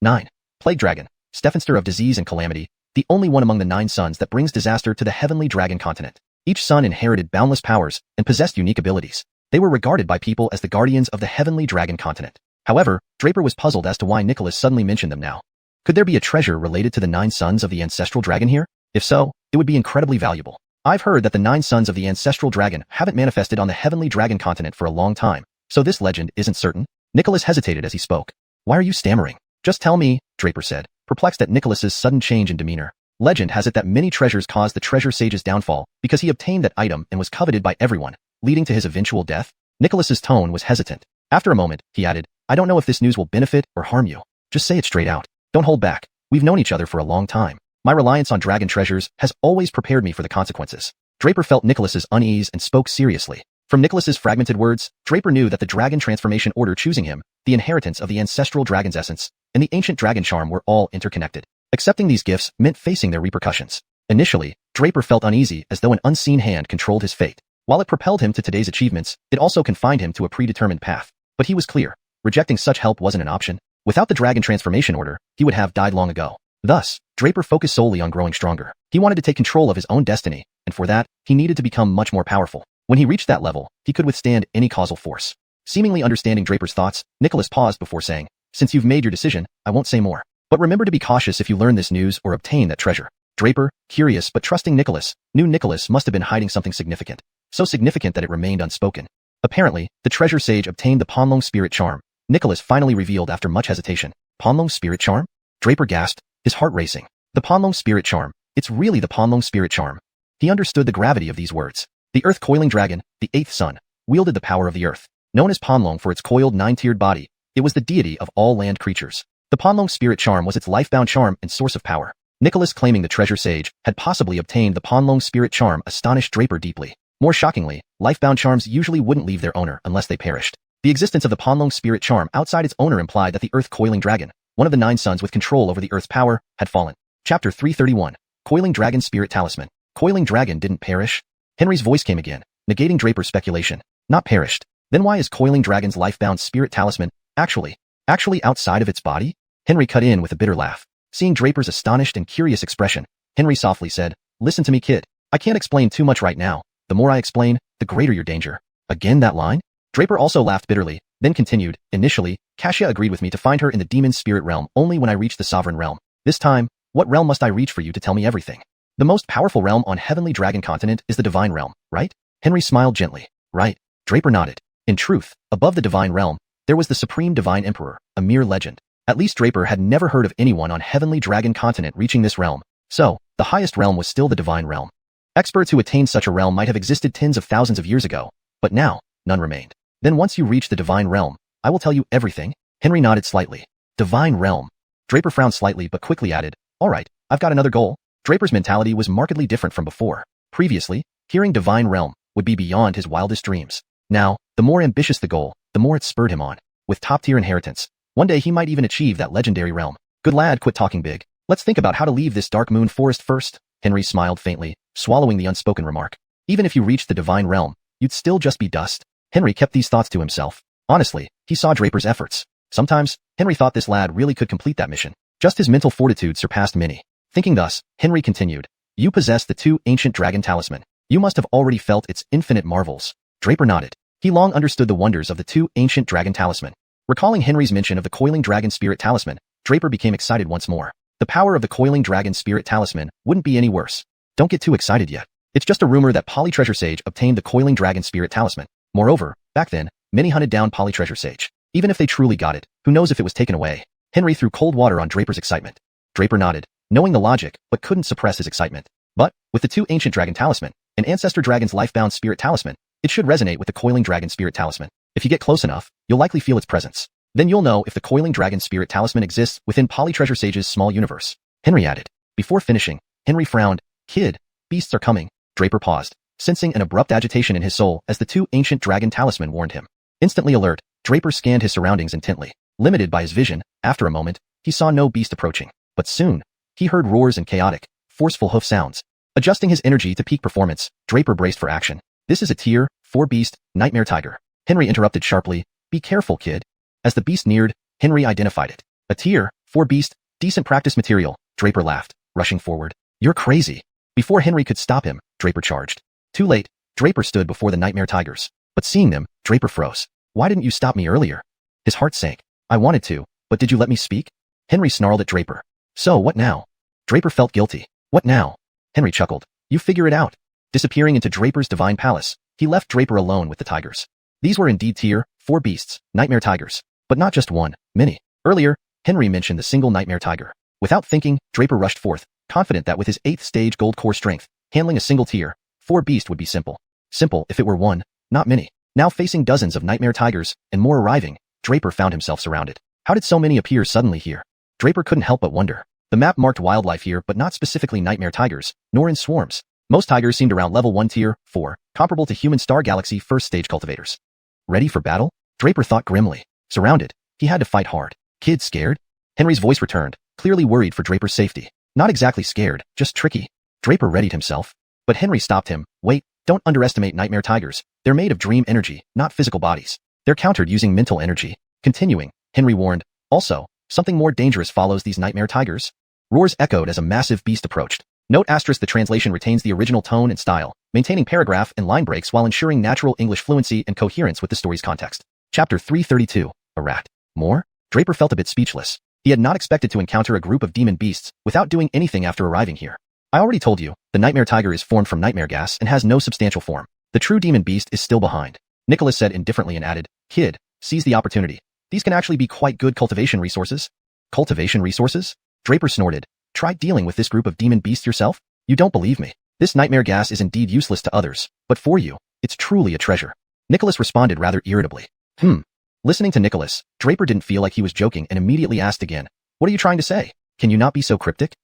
9. Plague Dragon, Stephenster of disease and calamity, the only one among the 9 sons that brings disaster to the Heavenly Dragon continent. Each son inherited boundless powers and possessed unique abilities. They were regarded by people as the guardians of the Heavenly Dragon continent. However, Draper was puzzled as to why Nicholas suddenly mentioned them now. Could there be a treasure related to the 9 sons of the Ancestral Dragon here? If so, it would be incredibly valuable. I've heard that the 9 sons of the Ancestral Dragon haven't manifested on the Heavenly Dragon continent for a long time, so this legend isn't certain. Nicholas hesitated as he spoke. Why are you stammering? Just tell me, Draper said, perplexed at Nicholas's sudden change in demeanor. Legend has it that many treasures caused the treasure sage's downfall because he obtained that item and was coveted by everyone, leading to his eventual death. Nicholas's tone was hesitant. After a moment, he added, I don't know if this news will benefit or harm you. Just say it straight out. Don't hold back. We've known each other for a long time. My reliance on dragon treasures has always prepared me for the consequences. Draper felt Nicholas's unease and spoke seriously. From Nicholas's fragmented words, Draper knew that the dragon transformation order choosing him, the inheritance of the ancestral dragon's essence, and the ancient dragon charm were all interconnected. Accepting these gifts meant facing their repercussions. Initially, Draper felt uneasy as though an unseen hand controlled his fate. While it propelled him to today's achievements, it also confined him to a predetermined path. But he was clear. Rejecting such help wasn't an option. Without the dragon transformation order, he would have died long ago. Thus, Draper focused solely on growing stronger. He wanted to take control of his own destiny, and for that, he needed to become much more powerful. When he reached that level, he could withstand any causal force. Seemingly understanding Draper's thoughts, Nicholas paused before saying, Since you've made your decision, I won't say more. But remember to be cautious if you learn this news or obtain that treasure. Draper, curious but trusting Nicholas, knew Nicholas must have been hiding something significant. So significant that it remained unspoken. Apparently, the treasure sage obtained the Panlong spirit charm, Nicholas finally revealed after much hesitation. Panlong's spirit charm? Draper gasped, his heart racing. The Panlong spirit charm. It's really the Panlong spirit charm. He understood the gravity of these words. The earth-coiling dragon, the eighth sun, wielded the power of the earth. Known as Panlong for its coiled nine-tiered body, it was the deity of all land creatures. The Panlong spirit charm was its life-bound charm and source of power. Nicholas, claiming the treasure sage, had possibly obtained the Panlong spirit charm, astonished Draper deeply. More shockingly, life-bound charms usually wouldn't leave their owner unless they perished. The existence of the Panlong spirit charm outside its owner implied that the earth-coiling dragon, one of the 9 suns with control over the earth's power, had fallen. Chapter 331. Coiling Dragon Spirit Talisman. Coiling Dragon didn't perish? Henry's voice came again, negating Draper's speculation. Not perished. Then why is Coiling Dragon's life-bound spirit talisman actually outside of its body? Henry cut in with a bitter laugh. Seeing Draper's astonished and curious expression, Henry softly said, "Listen to me, kid. I can't explain too much right now. The more I explain, the greater your danger." Again that line? Draper also laughed bitterly, then continued, "Initially, xianxia agreed with me to find her in the demon's spirit realm only when I reached the sovereign realm. This time, what realm must I reach for you to tell me everything? The most powerful realm on Heavenly Dragon Continent is the divine realm, right?" Henry smiled gently. "Right." Draper nodded. In truth, above the divine realm, there was the supreme divine emperor, a mere legend. At least Draper had never heard of anyone on Heavenly Dragon Continent reaching this realm. So, the highest realm was still the divine realm. Experts who attained such a realm might have existed tens of thousands of years ago, but now, none remained. "Then once you reach the divine realm, I will tell you everything." Henry nodded slightly. Divine realm. Draper frowned slightly but quickly added, "All right, I've got another goal." Draper's mentality was markedly different from before. Previously, hearing divine realm would be beyond his wildest dreams. Now, the more ambitious the goal, the more it spurred him on. With top-tier inheritance, one day he might even achieve that legendary realm. "Good lad, quit talking big. Let's think about how to leave this dark moon forest first." Henry smiled faintly, swallowing the unspoken remark. Even if you reached the divine realm, you'd still just be dust. Henry kept these thoughts to himself. Honestly, he saw Draper's efforts. Sometimes, Henry thought this lad really could complete that mission. Just his mental fortitude surpassed many. Thinking thus, Henry continued, "You possess the 2 ancient dragon talisman. You must have already felt its infinite marvels." Draper nodded. He long understood the wonders of the 2 ancient dragon talisman. Recalling Henry's mention of the coiling dragon spirit talisman, Draper became excited once more. The power of the coiling dragon spirit talisman wouldn't be any worse. Don't get too excited yet. It's just a rumor that Poly Treasure Sage obtained the coiling dragon spirit talisman. Moreover, back then, many hunted down Poly Treasure Sage. Even if they truly got it, who knows if it was taken away? Henry threw cold water on Draper's excitement. Draper nodded, knowing the logic, but couldn't suppress his excitement. But, with the 2 ancient dragon talisman, an ancestor dragon's life-bound spirit talisman, it should resonate with the coiling dragon spirit talisman. If you get close enough, you'll likely feel its presence. Then you'll know if the coiling dragon spirit talisman exists within Poly Treasure Sage's small universe. Henry added. Before finishing, Henry frowned. "Kid, beasts are coming." Draper paused, sensing an abrupt agitation in his soul as the 2 ancient dragon talisman warned him. Instantly alert, Draper scanned his surroundings intently. Limited by his vision, after a moment, he saw no beast approaching. But soon, he heard roars and chaotic, forceful hoof sounds. Adjusting his energy to peak performance, Draper braced for action. "This is a tier 4 beast, nightmare tiger." Henry interrupted sharply. "Be careful, kid." As the beast neared, Henry identified it. "A tier 4 beast, decent practice material." Draper laughed, rushing forward. "You're crazy." Before Henry could stop him, Draper charged. Too late, Draper stood before the nightmare tigers. But seeing them, Draper froze. "Why didn't you stop me earlier?" His heart sank. "I wanted to, but did you let me speak?" Henry snarled at Draper. "So what now?" Draper felt guilty. "What now?" Henry chuckled. "You figure it out." Disappearing into Draper's divine palace, he left Draper alone with the tigers. These were indeed tier 4 beasts, nightmare tigers. But not just one, many. Earlier, Henry mentioned the single nightmare tiger. Without thinking, Draper rushed forth, confident that with his 8th stage gold core strength, handling a single tier 4 beast would be simple. Simple if it were one, not many. Now facing dozens of nightmare tigers, and more arriving, Draper found himself surrounded. How did so many appear suddenly here? Draper couldn't help but wonder. The map marked wildlife here but not specifically nightmare tigers, nor in swarms. Most tigers seemed around level 1 tier 4, comparable to human Star Galaxy first stage cultivators. Ready for battle? Draper thought grimly. Surrounded, he had to fight hard. "Kid scared?" Henry's voice returned, clearly worried for Draper's safety. "Not exactly scared, just tricky." Draper readied himself. But Henry stopped him. "Wait, don't underestimate nightmare tigers. They're made of dream energy, not physical bodies. They're countered using mental energy." Continuing, Henry warned, "Also, something more dangerous follows these nightmare tigers." Roars echoed as a massive beast approached. Note asterisk: the translation retains the original tone and style, maintaining paragraph and line breaks while ensuring natural English fluency and coherence with the story's context. Chapter 332. A rat. More? Draper felt a bit speechless. He had not expected to encounter a group of demon beasts without doing anything after arriving here. "I already told you, the nightmare tiger is formed from nightmare gas and has no substantial form. The true demon beast is still behind." Nicholas said indifferently and added, "Kid, seize the opportunity. These can actually be quite good cultivation resources. Cultivation resources? Draper snorted. Try dealing with this group of demon beasts yourself? You don't believe me. This nightmare gas is indeed useless to others, but for you, it's truly a treasure. Nicholas responded rather irritably. Listening to Nicholas, Draper didn't feel like he was joking and immediately asked again, what are you trying to say? Can you not be so cryptic?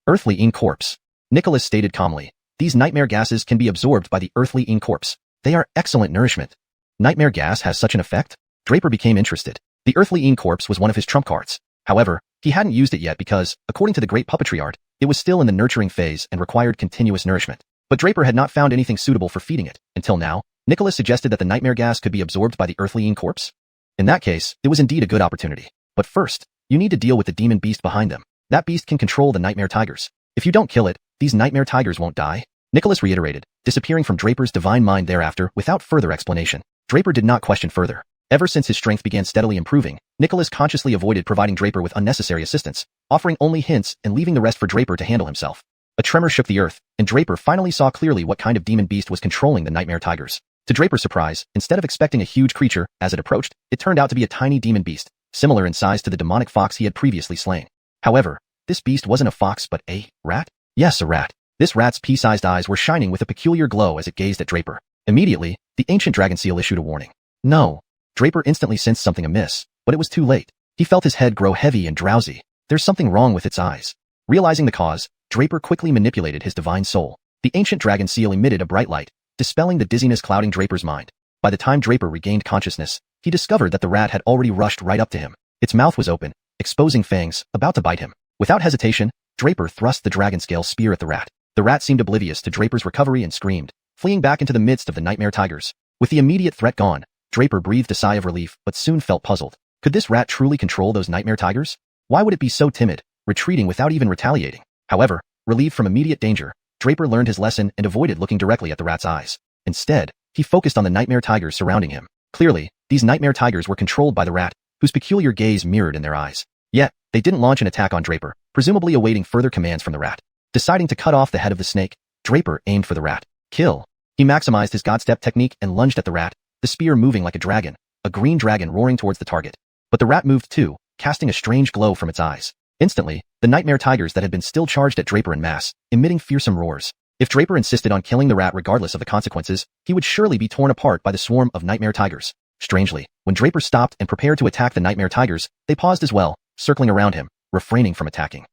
Earthly incorpse. Nicholas stated calmly. These nightmare gases can be absorbed by the earthly incorpse. They are excellent nourishment. Nightmare gas has such an effect? Draper became interested. The earthly incorpse was one of his trump cards. However, he hadn't used it yet because, according to the great puppetry art, it was still in the nurturing phase and required continuous nourishment. But Draper had not found anything suitable for feeding it. Until now, Nicholas suggested that the nightmare gas could be absorbed by the earthly incorpse. In that case, it was indeed a good opportunity. But first, you need to deal with the demon beast behind them. That beast can control the nightmare tigers. If you don't kill it, these nightmare tigers won't die. Nicholas reiterated, disappearing from Draper's divine mind thereafter without further explanation. Draper did not question further. Ever since his strength began steadily improving, Nicholas consciously avoided providing Draper with unnecessary assistance, offering only hints and leaving the rest for Draper to handle himself. A tremor shook the earth, and Draper finally saw clearly what kind of demon beast was controlling the nightmare tigers. To Draper's surprise, instead of expecting a huge creature, as it approached, it turned out to be a tiny demon beast, similar in size to the demonic fox he had previously slain. However, this beast wasn't a fox but a rat? Yes, a rat. This rat's pea-sized eyes were shining with a peculiar glow as it gazed at Draper. Immediately, the ancient dragon seal issued a warning. No. Draper instantly sensed something amiss, but it was too late. He felt his head grow heavy and drowsy. There's something wrong with its eyes. Realizing the cause, Draper quickly manipulated his divine soul. The ancient dragon seal emitted a bright light, dispelling the dizziness clouding Draper's mind. By the time Draper regained consciousness, he discovered that the rat had already rushed right up to him. Its mouth was open, exposing fangs, about to bite him. Without hesitation, Draper thrust the dragon scale spear at the rat. The rat seemed oblivious to Draper's recovery and screamed, fleeing back into the midst of the nightmare tigers. With the immediate threat gone, Draper breathed a sigh of relief but soon felt puzzled. Could this rat truly control those nightmare tigers? Why would it be so timid, retreating without even retaliating? However, relieved from immediate danger, Draper learned his lesson and avoided looking directly at the rat's eyes. Instead, he focused on the nightmare tigers surrounding him. Clearly, these nightmare tigers were controlled by the rat, whose peculiar gaze mirrored in their eyes. Yet, they didn't launch an attack on Draper, presumably awaiting further commands from the rat. Deciding to cut off the head of the snake, Draper aimed for the rat. Kill. He maximized his godstep technique and lunged at the rat, the spear moving like a green dragon roaring towards the target. But the rat moved too, casting a strange glow from its eyes. Instantly, the nightmare tigers that had been still charged at Draper en masse, emitting fearsome roars. If Draper insisted on killing the rat regardless of the consequences, he would surely be torn apart by the swarm of nightmare tigers. Strangely, when Draper stopped and prepared to attack the nightmare tigers, they paused as well, circling around him, refraining from attacking.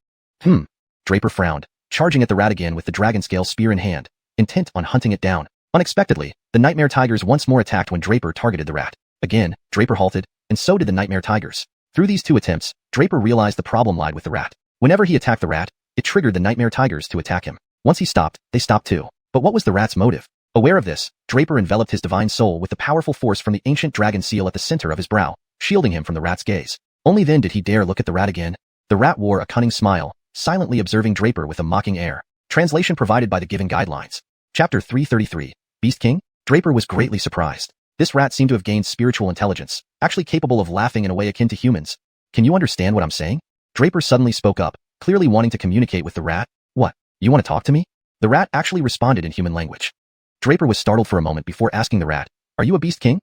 Draper frowned, charging at the rat again with the dragon scale spear in hand, intent on hunting it down. Unexpectedly, the nightmare tigers once more attacked when Draper targeted the rat. Again, Draper halted, and so did the nightmare tigers. Through these two attempts, Draper realized the problem lied with the rat. Whenever he attacked the rat, it triggered the nightmare tigers to attack him. Once he stopped, they stopped too. But what was the rat's motive? Aware of this, Draper enveloped his divine soul with the powerful force from the ancient dragon seal at the center of his brow, shielding him from the rat's gaze. Only then did he dare look at the rat again. The rat wore a cunning smile, silently observing Draper with a mocking air. Translation provided by the given guidelines. Chapter 333. Beast King? Draper was greatly surprised. This rat seemed to have gained spiritual intelligence, actually capable of laughing in a way akin to humans. Can you understand what I'm saying? Draper suddenly spoke up, clearly wanting to communicate with the rat. What? You want to talk to me? The rat actually responded in human language. Draper was startled for a moment before asking the rat, are you a beast king?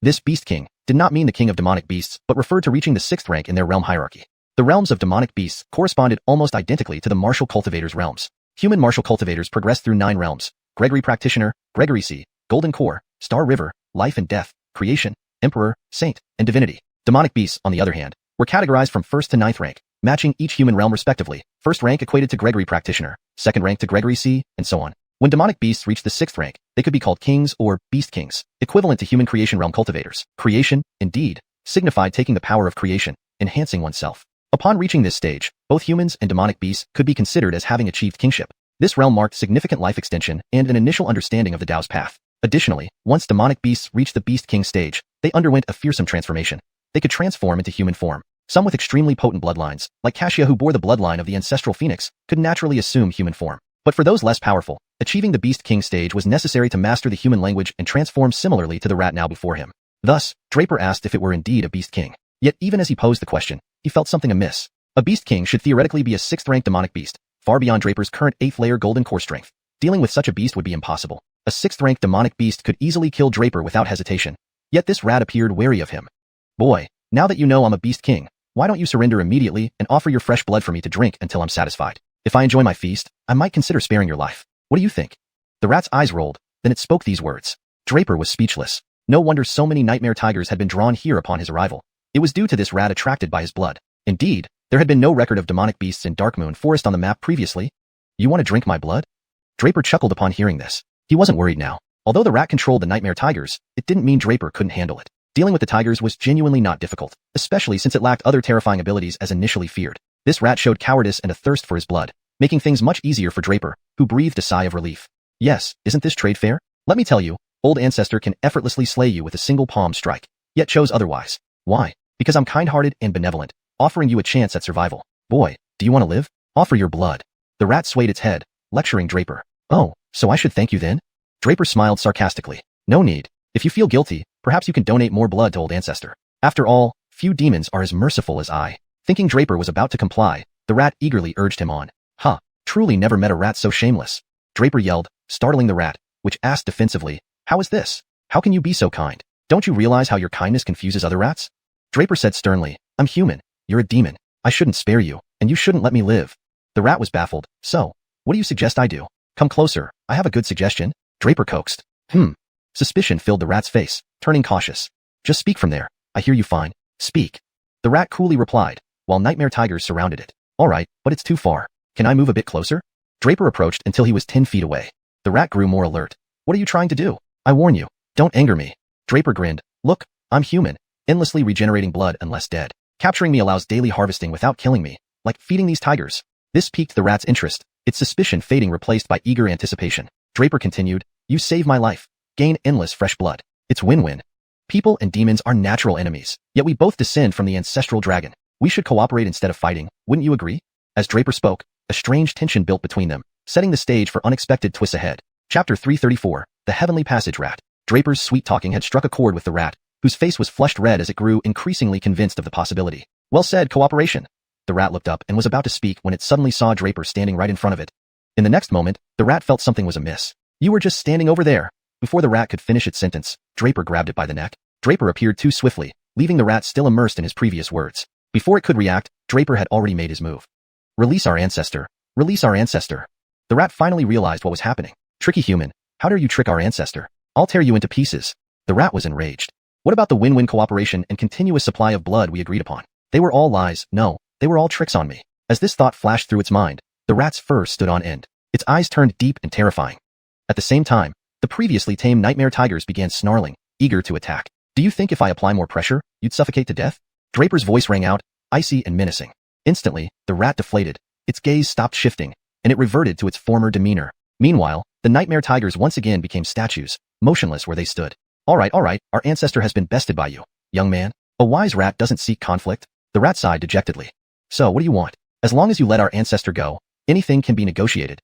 This beast king did not mean the king of demonic beasts, but referred to reaching the 6th rank in their realm hierarchy. The realms of demonic beasts corresponded almost identically to the martial cultivators' realms. Human martial cultivators progressed through 9 realms: Gregory Practitioner, Gregory Sea, Golden Core, Star River, Life and Death, Creation, Emperor, Saint, and Divinity. Demonic beasts, on the other hand, were categorized from 1st to 9th rank, matching each human realm respectively. 1st rank equated to Gregory Practitioner, 2nd rank to Gregory Sea, and so on. When demonic beasts reached the 6th rank, they could be called kings or beast kings, equivalent to human creation realm cultivators. Creation, indeed, signified taking the power of creation, enhancing oneself. Upon reaching this stage, both humans and demonic beasts could be considered as having achieved kingship. This realm marked significant life extension and an initial understanding of the Tao's path. Additionally, once demonic beasts reached the beast king stage, they underwent a fearsome transformation. They could transform into human form. Some with extremely potent bloodlines, like xianxia who bore the bloodline of the ancestral phoenix, could naturally assume human form. But for those less powerful, achieving the beast king stage was necessary to master the human language and transform similarly to the rat now before him. Thus, Draper asked if it were indeed a beast king. Yet even as he posed the question, he felt something amiss. A beast king should theoretically be a 6th rank demonic beast, far beyond Draper's current 8th layer golden core strength. Dealing with such a beast would be impossible. A 6th rank demonic beast could easily kill Draper without hesitation. Yet this rat appeared wary of him. Boy, Now that you know I'm a beast king, why don't you surrender immediately and offer your fresh blood for me to drink until I'm satisfied? If I enjoy my feast, I might consider sparing your life. What do you think? The rat's eyes rolled, then it spoke these words. Draper was speechless. No wonder so many nightmare tigers had been drawn here upon his arrival. It was due to this rat attracted by his blood. Indeed, there had been no record of demonic beasts in Darkmoon Forest on the map previously. You want to drink my blood? Draper chuckled upon hearing this. He wasn't worried now. Although the rat controlled the nightmare tigers, it didn't mean Draper couldn't handle it. Dealing with the tigers was genuinely not difficult, especially since it lacked other terrifying abilities as initially feared. This rat showed cowardice and a thirst for his blood, making things much easier for Draper, who breathed a sigh of relief. Yes, isn't this trade fair? Let me tell you, old ancestor can effortlessly slay you with a single palm strike, yet chose otherwise. Why? Because I'm kind-hearted and benevolent, offering you a chance at survival. Boy, do you want to live? Offer your blood. The rat swayed its head, lecturing Draper. Oh, so I should thank you then? Draper smiled sarcastically. No need. If you feel guilty, perhaps you can donate more blood to old ancestor. After all, few demons are as merciful as I. Thinking Draper was about to comply, the rat eagerly urged him on. Huh, truly never met a rat so shameless. Draper yelled, startling the rat, which asked defensively, how is this? How can you be so kind? Don't you realize how your kindness confuses other rats? Draper said sternly, I'm human, you're a demon. I shouldn't spare you, and you shouldn't let me live. The rat was baffled. So, what do you suggest I do? Come closer, I have a good suggestion. Draper coaxed. Suspicion filled the rat's face, turning cautious. Just speak from there. I hear you fine. Speak. The rat coolly replied, while nightmare tigers surrounded it. All right, but it's too far. Can I move a bit closer? Draper approached until he was 10 feet away. The rat grew more alert. What are you trying to do? I warn you. Don't anger me. Draper grinned. Look, I'm human, endlessly regenerating blood unless dead. Capturing me allows daily harvesting without killing me, like feeding these tigers. This piqued the rat's interest, its suspicion fading replaced by eager anticipation. Draper continued, you save my life. Gain endless fresh blood. It's win-win. People and demons are natural enemies, yet we both descend from the ancestral dragon. We should cooperate instead of fighting, wouldn't you agree? As Draper spoke, a strange tension built between them, setting the stage for unexpected twists ahead. Chapter 334, The Heavenly Passage Rat. Draper's sweet-talking had struck a chord with the rat, whose face was flushed red as it grew increasingly convinced of the possibility. Well said, cooperation. The rat looked up and was about to speak when it suddenly saw Draper standing right in front of it. In the next moment, the rat felt something was amiss. You were just standing over there. Before the rat could finish its sentence, Draper grabbed it by the neck. Draper appeared too swiftly, leaving the rat still immersed in his previous words. Before it could react, Draper had already made his move. Release our ancestor. Release our ancestor. The rat finally realized what was happening. Tricky human, how dare you trick our ancestor? I'll tear you into pieces. The rat was enraged. What about the win-win cooperation and continuous supply of blood we agreed upon? They were all lies. No, they were all tricks on me. As this thought flashed through its mind, the rat's fur stood on end. Its eyes turned deep and terrifying. At the same time, the previously tame nightmare tigers began snarling, eager to attack. Do you think if I apply more pressure, you'd suffocate to death? Draper's voice rang out, icy and menacing. Instantly, the rat deflated. Its gaze stopped shifting, and it reverted to its former demeanor. Meanwhile, the nightmare tigers once again became statues, motionless where they stood. All right, our ancestor has been bested by you, young man. A wise rat doesn't seek conflict. The rat sighed dejectedly. So what do you want? As long as you let our ancestor go, anything can be negotiated.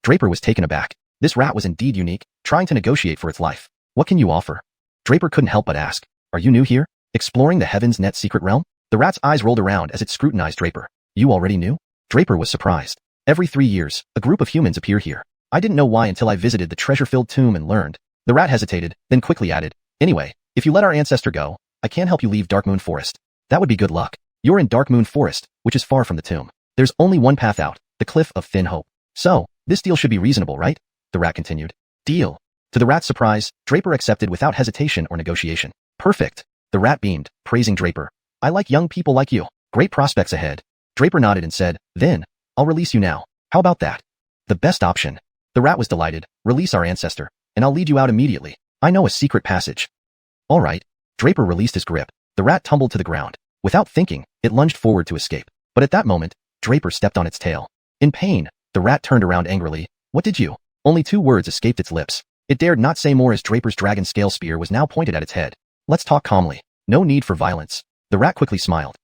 Draper was taken aback. This rat was indeed unique, trying to negotiate for its life. What can you offer? Draper couldn't help but ask. Are you new here? Exploring the Heaven's Net secret realm? The rat's eyes rolled around as it scrutinized Draper. You already knew? Draper was surprised. Every 3 years, a group of humans appear here. I didn't know why until I visited the treasure-filled tomb and learned. The rat hesitated, then quickly added, anyway, if you let our ancestor go, I can help you leave Darkmoon Forest. That would be good luck. You're in Darkmoon Forest, which is far from the tomb. There's only one path out, the Cliff of Thin Hope. So, this deal should be reasonable, right? The rat continued. Deal. To the rat's surprise, Draper accepted without hesitation or negotiation. Perfect. The rat beamed, praising Draper. I like young people like you. Great prospects ahead. Draper nodded and said, then, I'll release you now. How about that? The best option. The rat was delighted. Release our ancestor, and I'll lead you out immediately. I know a secret passage. All right. Draper released his grip. The rat tumbled to the ground. Without thinking, it lunged forward to escape. But at that moment, Draper stepped on its tail. In pain, the rat turned around angrily. What did you? Only 2 words escaped its lips. It dared not say more as Draper's dragon scale spear was now pointed at its head. Let's talk calmly. No need for violence. The rat quickly smiled.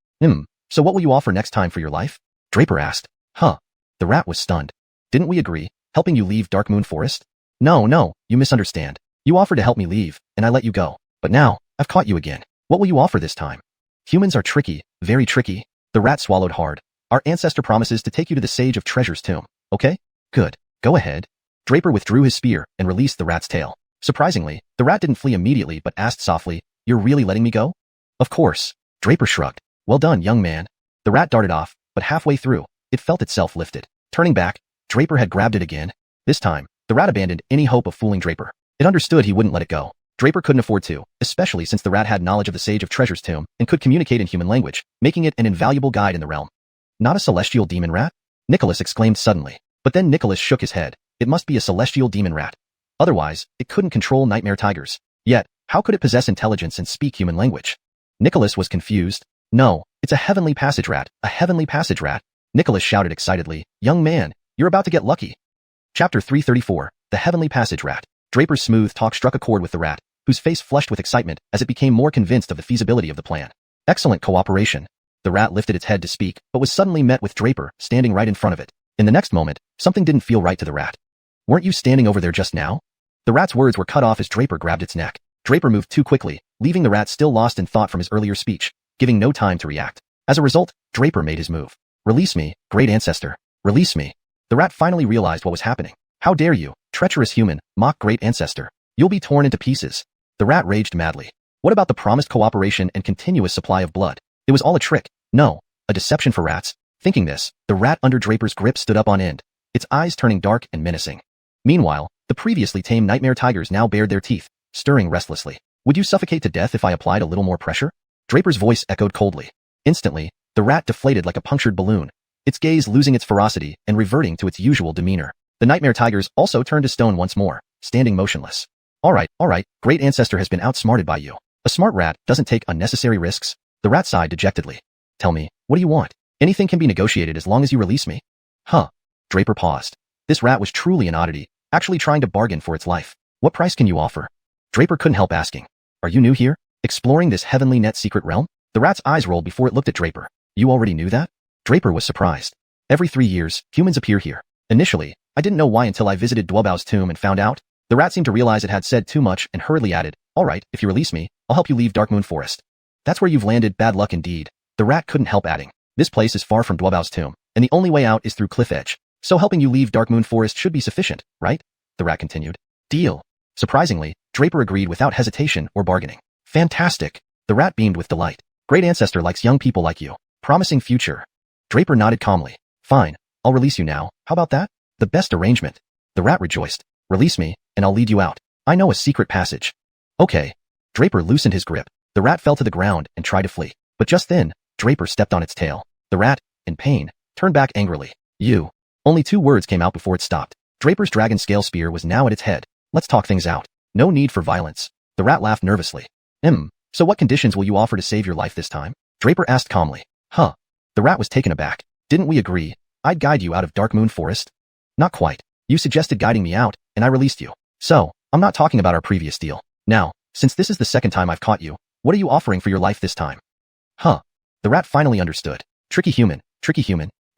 So what will you offer next time for your life? Draper asked. Huh. The rat was stunned. Didn't we agree? Helping you leave Darkmoon Forest? No, you misunderstand. You offered to help me leave, and I let you go. But now, I've caught you again. What will you offer this time? Humans are tricky, very tricky. The rat swallowed hard. Our ancestor promises to take you to the Sage of Treasure's tomb. Okay? Good. Go ahead. Draper withdrew his spear and released the rat's tail. Surprisingly, the rat didn't flee immediately but asked softly, you're really letting me go? Of course. Draper shrugged. Well done, young man. The rat darted off, but halfway through, it felt itself lifted. Turning back, Draper had grabbed it again. This time, the rat abandoned any hope of fooling Draper. It understood he wouldn't let it go. Draper couldn't afford to, especially since the rat had knowledge of the Sage of Treasure's tomb and could communicate in human language, making it an invaluable guide in the realm. Not a celestial demon rat? Nicholas exclaimed suddenly. But then Nicholas shook his head. It must be a celestial demon rat. Otherwise, it couldn't control nightmare tigers. Yet, how could it possess intelligence and speak human language? Nicholas was confused. No, it's a heavenly passage rat, a heavenly passage rat. Nicholas shouted excitedly, young man, you're about to get lucky. Chapter 334, The Heavenly Passage Rat. Draper's smooth talk struck a chord with the rat, whose face flushed with excitement as it became more convinced of the feasibility of the plan. Excellent cooperation. The rat lifted its head to speak, but was suddenly met with Draper standing right in front of it. In the next moment, something didn't feel right to the rat. Weren't you standing over there just now? The rat's words were cut off as Draper grabbed its neck. Draper moved too quickly, leaving the rat still lost in thought from his earlier speech, giving no time to react. As a result, Draper made his move. Release me, great ancestor. Release me. The rat finally realized what was happening. How dare you, treacherous human, mock great ancestor. You'll be torn into pieces. The rat raged madly. What about the promised cooperation and continuous supply of blood? It was all a trick. No, a deception for rats. Thinking this, the rat under Draper's grip stood up on end, its eyes turning dark and menacing. Meanwhile, the previously tame nightmare tigers now bared their teeth, stirring restlessly. Would you suffocate to death if I applied a little more pressure? Draper's voice echoed coldly. Instantly, the rat deflated like a punctured balloon, its gaze losing its ferocity and reverting to its usual demeanor. The nightmare tigers also turned to stone once more, standing motionless. All right, great ancestor has been outsmarted by you. A smart rat doesn't take unnecessary risks. The rat sighed dejectedly. Tell me, what do you want? Anything can be negotiated as long as you release me. Huh. Draper paused. This rat was truly an oddity, actually trying to bargain for its life. What price can you offer? Draper couldn't help asking. Are you new here? Exploring this heavenly net secret realm? The rat's eyes rolled before it looked at Draper. You already knew that? Draper was surprised. Every 3 years, humans appear here. Initially, I didn't know why until I visited Dwebau's tomb and found out. The rat seemed to realize it had said too much and hurriedly added, all right, if you release me, I'll help you leave Darkmoon Forest. That's where you've landed, bad luck indeed. The rat couldn't help adding. This place is far from Dwebau's tomb, and the only way out is through Cliff Edge. So helping you leave Darkmoon Forest should be sufficient, right? The rat continued. Deal. Surprisingly, Draper agreed without hesitation or bargaining. Fantastic. The rat beamed with delight. Great ancestor likes young people like you. Promising future. Draper nodded calmly. Fine, I'll release you now. How about that? The best arrangement. The rat rejoiced. Release me, and I'll lead you out. I know a secret passage. Okay. Draper loosened his grip. The rat fell to the ground and tried to flee. But just then, Draper stepped on its tail. The rat, in pain, turned back angrily. You. Only 2 words came out before it stopped. Draper's dragon scale spear was now at its head. Let's talk things out. No need for violence. The rat laughed nervously. So what conditions will you offer to save your life this time? Draper asked calmly. Huh. The rat was taken aback. Didn't we agree? I'd guide you out of Darkmoon Forest? Not quite. You suggested guiding me out, and I released you. So, I'm not talking about our previous deal. Now, since this is the second time I've caught you, what are you offering for your life this time? Huh. The rat finally understood. Tricky human,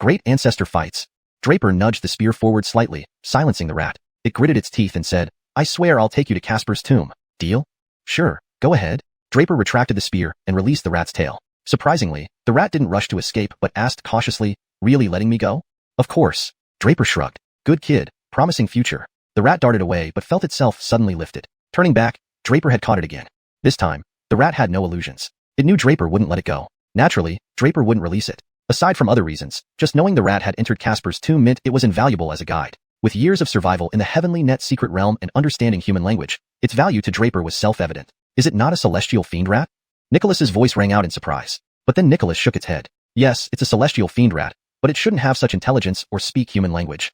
great ancestor fights. Draper nudged the spear forward slightly, silencing the rat. It gritted its teeth and said, I swear I'll take you to Casper's tomb. Deal? Sure, go ahead. Draper retracted the spear and released the rat's tail. Surprisingly, the rat didn't rush to escape but asked cautiously, really letting me go? Of course. Draper shrugged. Good kid, promising future. The rat darted away but felt itself suddenly lifted. Turning back, Draper had caught it again. This time, the rat had no illusions. It knew Draper wouldn't let it go. Naturally, Draper wouldn't release it. Aside from other reasons, just knowing the rat had entered Casper's tomb meant it was invaluable as a guide. With years of survival in the heavenly net secret realm and understanding human language, its value to Draper was self-evident. Is it not a celestial fiend rat? Nicholas's voice rang out in surprise. But then Nicholas shook its head. Yes, it's a celestial fiend rat, but it shouldn't have such intelligence or speak human language.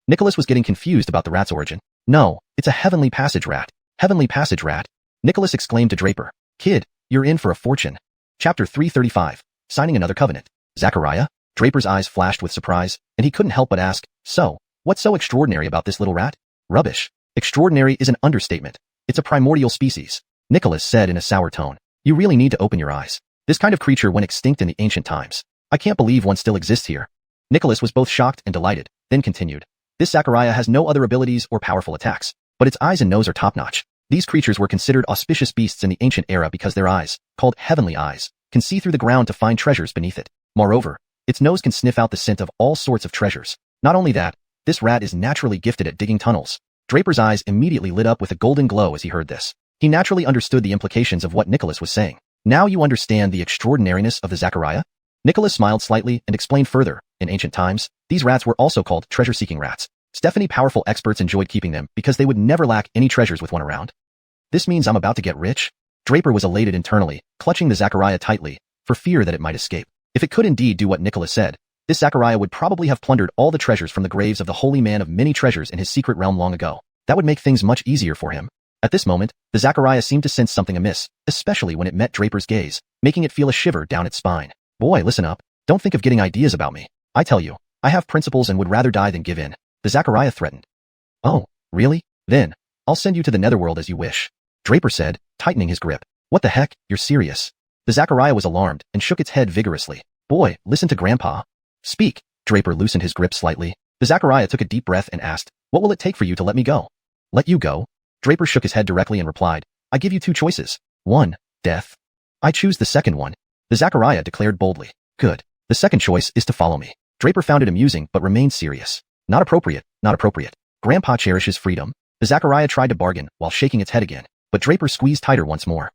Nicholas was getting confused about the rat's origin. No, it's a heavenly passage rat. Heavenly passage rat. Nicholas exclaimed to Draper. Kid, you're in for a fortune. Chapter 335. Signing another covenant. Zachariah? Draper's eyes flashed with surprise, and he couldn't help but ask, so, what's so extraordinary about this little rat? Rubbish. Extraordinary is an understatement. It's a primordial species. Nicholas said in a sour tone. You really need to open your eyes. This kind of creature went extinct in the ancient times. I can't believe one still exists here. Nicholas was both shocked and delighted, then continued. This Zachariah has no other abilities or powerful attacks, but its eyes and nose are top-notch. These creatures were considered auspicious beasts in the ancient era because their eyes, called heavenly eyes, can see through the ground to find treasures beneath it. Moreover, its nose can sniff out the scent of all sorts of treasures. Not only that, this rat is naturally gifted at digging tunnels. Draper's eyes immediately lit up with a golden glow as he heard this. He naturally understood the implications of what Nicholas was saying. Now you understand the extraordinariness of the xiauxian? Nicholas smiled slightly and explained further. In ancient times, these rats were also called treasure-seeking rats. Stephanie powerful experts enjoyed keeping them because they would never lack any treasures with one around. This means I'm about to get rich? Draper was elated internally, clutching the xiauxian tightly, for fear that it might escape. If it could indeed do what Nicholas said, this xiauxian would probably have plundered all the treasures from the graves of the holy man of many treasures in his secret realm long ago. That would make things much easier for him. At this moment, the xiauxian seemed to sense something amiss, especially when it met Draper's gaze, making it feel a shiver down its spine. Boy, listen up. Don't think of getting ideas about me. I tell you, I have principles and would rather die than give in. The xiauxian threatened. Oh, really? Then, I'll send you to the netherworld as you wish. Draper said, tightening his grip. What the heck, you're serious? The xiauxian was alarmed and shook its head vigorously. Boy, listen to Grandpa. Speak. Draper loosened his grip slightly. The xiauxian took a deep breath and asked, what will it take for you to let me go? Let you go? Draper shook his head directly and replied, I give you two choices. 1. Death. I choose the second one. The xiauxian declared boldly. Good. The second choice is to follow me. Draper found it amusing but remained serious. Not appropriate, not appropriate. Grandpa cherishes freedom. The xiauxian tried to bargain while shaking its head again, but Draper squeezed tighter once more.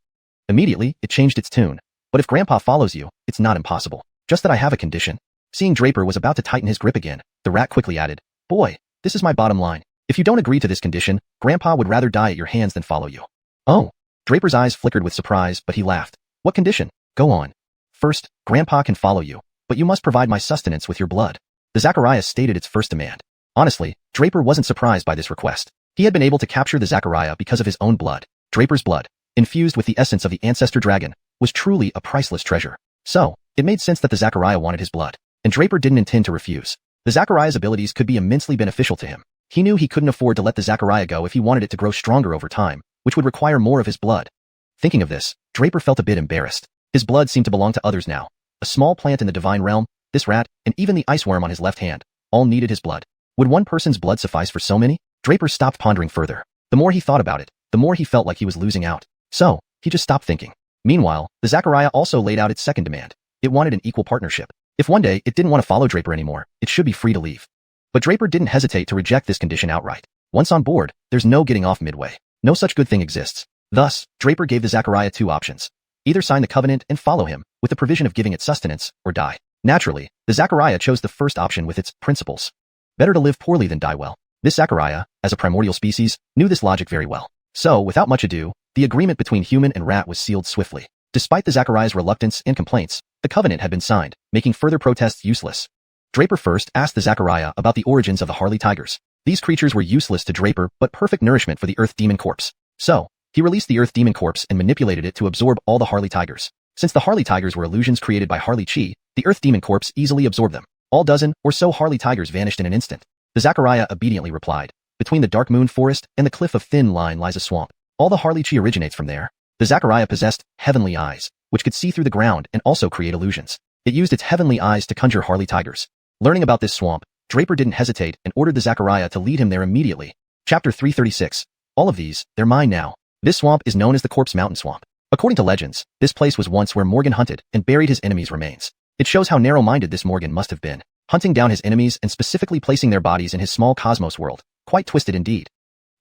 Immediately, it changed its tune. But if Grandpa follows you, it's not impossible. Just that I have a condition. Seeing Draper was about to tighten his grip again, the rat quickly added, Boy, this is my bottom line. If you don't agree to this condition, Grandpa would rather die at your hands than follow you. Oh. Draper's eyes flickered with surprise, but he laughed. What condition? Go on. First, Grandpa can follow you, but you must provide my sustenance with your blood. The xiauxian stated its first demand. Honestly, Draper wasn't surprised by this request. He had been able to capture the xiauxian because of his own blood. Draper's blood, infused with the essence of the ancestor dragon, was truly a priceless treasure. So, it made sense that the xiauxian wanted his blood, and Draper didn't intend to refuse. The xiauxian's abilities could be immensely beneficial to him. He knew he couldn't afford to let the xiauxian go if he wanted it to grow stronger over time, which would require more of his blood. Thinking of this, Draper felt a bit embarrassed. His blood seemed to belong to others now. A small plant in the divine realm, this rat, and even the ice worm on his left hand, all needed his blood. Would one person's blood suffice for so many? Draper stopped pondering further. The more he thought about it, the more he felt like he was losing out. So, he just stopped thinking. Meanwhile, the xiauxian also laid out its second demand. It wanted an equal partnership. If one day it didn't want to follow Draper anymore, it should be free to leave. But Draper didn't hesitate to reject this condition outright. Once on board, there's no getting off midway. No such good thing exists. Thus, Draper gave the xiauxian two options. Either sign the covenant and follow him, with the provision of giving it sustenance, or die. Naturally, the xiauxian chose the first option with its principles. Better to live poorly than die well. This xiauxian, as a primordial species, knew this logic very well. So, without much ado, the agreement between human and rat was sealed swiftly. Despite the xiauxian's reluctance and complaints, the covenant had been signed, making further protests useless. Draper first asked the xiauxian about the origins of the Harley tigers. These creatures were useless to Draper but perfect nourishment for the Earth Demon Corpse. So, he released the Earth Demon Corpse and manipulated it to absorb all the Harley tigers. Since the Harley tigers were illusions created by Harley Chi, the Earth Demon Corpse easily absorbed them. All dozen or so Harley tigers vanished in an instant. The xiauxian obediently replied, between the Dark Moon Forest and the Cliff of Thin Line lies a swamp. All the Harley Chi originates from there. The xiauxian possessed heavenly eyes, which could see through the ground and also create illusions. It used its heavenly eyes to conjure Harley tigers. Learning about this swamp, Draper didn't hesitate and ordered the xiauxian to lead him there immediately. Chapter 336. All of these, they're mine now. This swamp is known as the Corpse Mountain Swamp. According to legends, this place was once where Morgan hunted and buried his enemies' remains. It shows how narrow-minded this Morgan must have been, hunting down his enemies and specifically placing their bodies in his small cosmos world. Quite twisted indeed.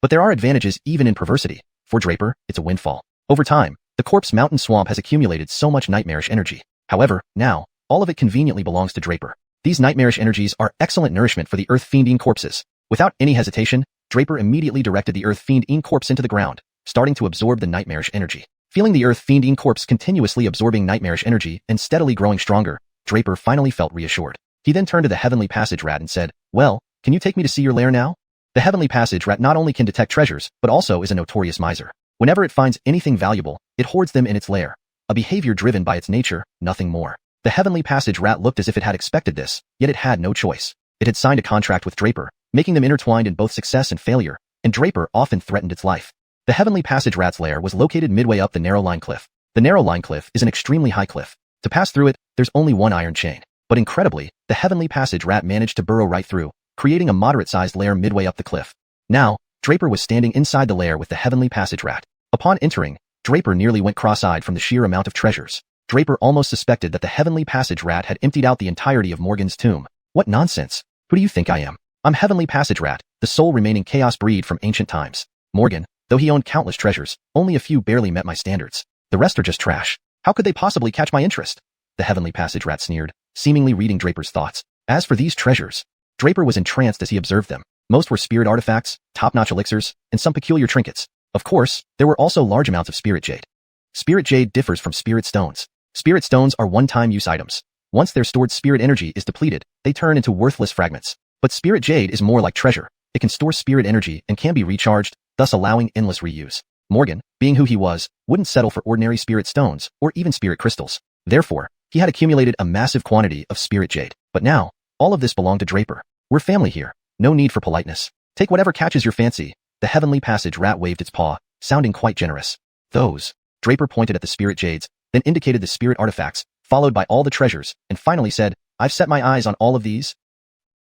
But there are advantages even in perversity. For Draper, it's a windfall. Over time, the Corpse Mountain Swamp has accumulated so much nightmarish energy. However, now, all of it conveniently belongs to Draper. These nightmarish energies are excellent nourishment for the Earth Fiendine corpses. Without any hesitation, Draper immediately directed the Earth Fiendine corpse into the ground, starting to absorb the nightmarish energy. Feeling the Earth Fiendine corpse continuously absorbing nightmarish energy and steadily growing stronger, Draper finally felt reassured. He then turned to the Heavenly Passage rat and said, well, can you take me to see your lair now? The Heavenly Passage rat not only can detect treasures, but also is a notorious miser. Whenever it finds anything valuable, it hoards them in its lair. A behavior driven by its nature, nothing more. The Heavenly Passage rat looked as if it had expected this, yet it had no choice. It had signed a contract with Draper, making them intertwined in both success and failure, and Draper often threatened its life. The Heavenly Passage rat's lair was located midway up the Narrow Line Cliff. The Narrow Line Cliff is an extremely high cliff. To pass through it, there's only one iron chain. But incredibly, the Heavenly Passage rat managed to burrow right through, creating a moderate-sized lair midway up the cliff. Now, Draper was standing inside the lair with the Heavenly Passage rat. Upon entering, Draper nearly went cross-eyed from the sheer amount of treasures. Draper almost suspected that the Heavenly Passage rat had emptied out the entirety of Morgan's tomb. What nonsense! Who do you think I am? I'm Heavenly Passage rat, the sole remaining chaos breed from ancient times. Morgan, though he owned countless treasures, only a few barely met my standards. The rest are just trash. How could they possibly catch my interest? The heavenly passage rat sneered, seemingly reading Draper's thoughts. As for these treasures, Draper was entranced as he observed them. Most were spirit artifacts, top-notch elixirs, and some peculiar trinkets. Of course, there were also large amounts of spirit jade. Spirit jade differs from spirit stones. Spirit stones are one-time use items. Once their stored spirit energy is depleted, they turn into worthless fragments. But spirit jade is more like treasure. It can store spirit energy and can be recharged, thus allowing endless reuse. Morgan, being who he was, wouldn't settle for ordinary spirit stones or even spirit crystals. Therefore, he had accumulated a massive quantity of spirit jade. But now, all of this belonged to Draper. We're family here. No need for politeness. Take whatever catches your fancy. The heavenly passage rat waved its paw, sounding quite generous. Those. Draper pointed at the spirit jades, then indicated the spirit artifacts, followed by all the treasures, and finally said, I've set my eyes on all of these.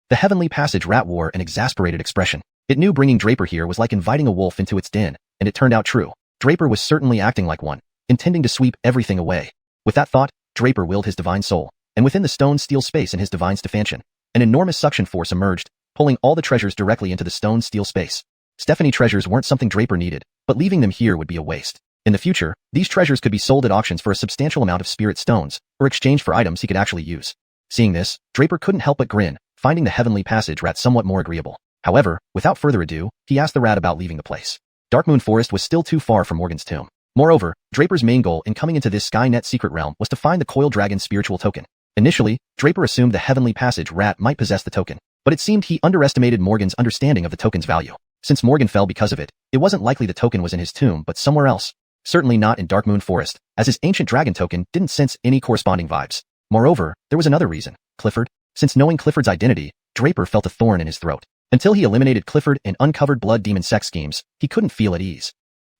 The heavenly passage rat wore an exasperated expression. It knew bringing Draper here was like inviting a wolf into its den, and it turned out true. Draper was certainly acting like one, intending to sweep everything away. With that thought, Draper willed his divine soul, and within the stone steel space in his divine Stephantian, an enormous suction force emerged, pulling all the treasures directly into the stone steel space. Stephanie treasures weren't something Draper needed, but leaving them here would be a waste. In the future, these treasures could be sold at auctions for a substantial amount of spirit stones, or exchanged for items he could actually use. Seeing this, Draper couldn't help but grin, finding the heavenly passage rat somewhat more agreeable. However, without further ado, he asked the rat about leaving the place. Darkmoon Forest was still too far from Morgan's tomb. Moreover, Draper's main goal in coming into this Skynet secret realm was to find the Coiled Dragon's spiritual token. Initially, Draper assumed the heavenly passage rat might possess the token, but it seemed he underestimated Morgan's understanding of the token's value. Since Morgan fell because of it, it wasn't likely the token was in his tomb but somewhere else. Certainly not in Darkmoon Forest, as his ancient dragon token didn't sense any corresponding vibes. Moreover, there was another reason. Clifford. Since knowing Clifford's identity, Draper felt a thorn in his throat. Until he eliminated Clifford and uncovered blood demon sex schemes, he couldn't feel at ease.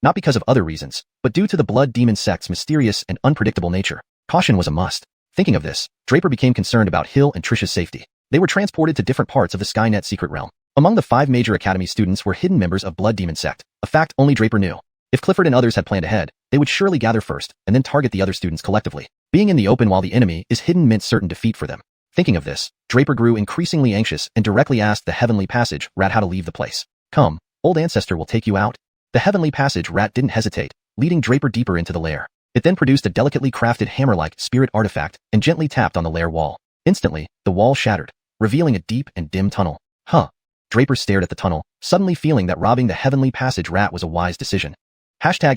Not because of other reasons, but due to the blood demon sect's mysterious and unpredictable nature. Caution was a must. Thinking of this, Draper became concerned about Hill and Trish's safety. They were transported to different parts of the Skynet secret realm. Among the 5 major academy students were hidden members of Blood Demon Sect, a fact only Draper knew. If Clifford and others had planned ahead, they would surely gather first and then target the other students collectively. Being in the open while the enemy is hidden meant certain defeat for them. Thinking of this, Draper grew increasingly anxious and directly asked the heavenly passage rat how to leave the place. Come, old ancestor will take you out. The heavenly passage rat didn't hesitate, leading Draper deeper into the lair. It then produced a delicately crafted hammer-like spirit artifact and gently tapped on the lair wall. Instantly, the wall shattered, revealing a deep and dim tunnel. Huh. Draper stared at the tunnel, suddenly feeling that robbing the heavenly passage rat was a wise decision. Hashtag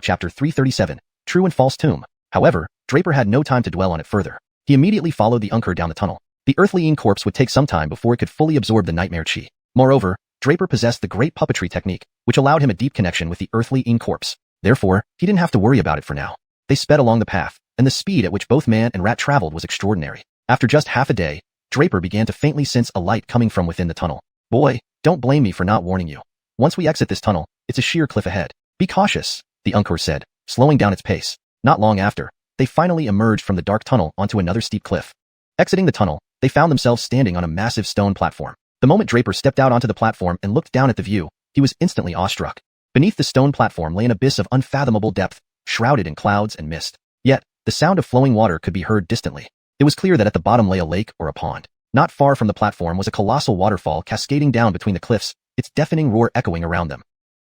chapter 337, True and False Tomb. However, Draper had no time to dwell on it further. He immediately followed the Unker down the tunnel. The earthly Yin corpse would take some time before it could fully absorb the nightmare chi. Moreover, Draper possessed the great puppetry technique, which allowed him a deep connection with the earthly Yin corpse. Therefore, he didn't have to worry about it for now. They sped along the path, and the speed at which both man and rat traveled was extraordinary. After just half a day, Draper began to faintly sense a light coming from within the tunnel. Boy, don't blame me for not warning you. Once we exit this tunnel, it's a sheer cliff ahead. Be cautious, the Unkor said, slowing down its pace. Not long after, they finally emerged from the dark tunnel onto another steep cliff. Exiting the tunnel, they found themselves standing on a massive stone platform. The moment Draper stepped out onto the platform and looked down at the view, he was instantly awestruck. Beneath the stone platform lay an abyss of unfathomable depth, shrouded in clouds and mist. Yet, the sound of flowing water could be heard distantly. It was clear that at the bottom lay a lake or a pond. Not far from the platform was a colossal waterfall cascading down between the cliffs, its deafening roar echoing around them.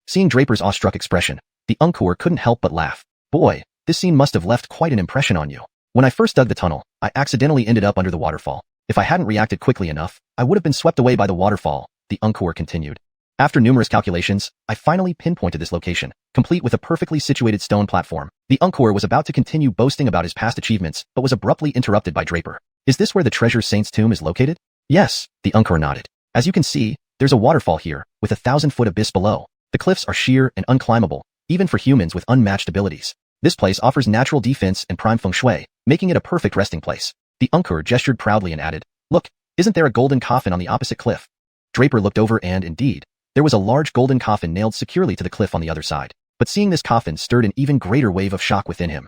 Seeing Draper's awestruck expression, the Unkor couldn't help but laugh. Boy, this scene must have left quite an impression on you. When I first dug the tunnel, I accidentally ended up under the waterfall. If I hadn't reacted quickly enough, I would have been swept away by the waterfall, the Unkor continued. After numerous calculations, I finally pinpointed this location, complete with a perfectly situated stone platform. The Unkor was about to continue boasting about his past achievements, but was abruptly interrupted by Draper. Is this where the treasure saint's tomb is located? Yes, the Unkor nodded. As you can see, there's a waterfall here, with a 1,000-foot abyss below. The cliffs are sheer and unclimbable, even for humans with unmatched abilities. This place offers natural defense and prime feng shui, making it a perfect resting place. The Unkor gestured proudly and added, Look, isn't there a golden coffin on the opposite cliff? Draper looked over and, indeed, there was a large golden coffin nailed securely to the cliff on the other side. But seeing this coffin stirred an even greater wave of shock within him.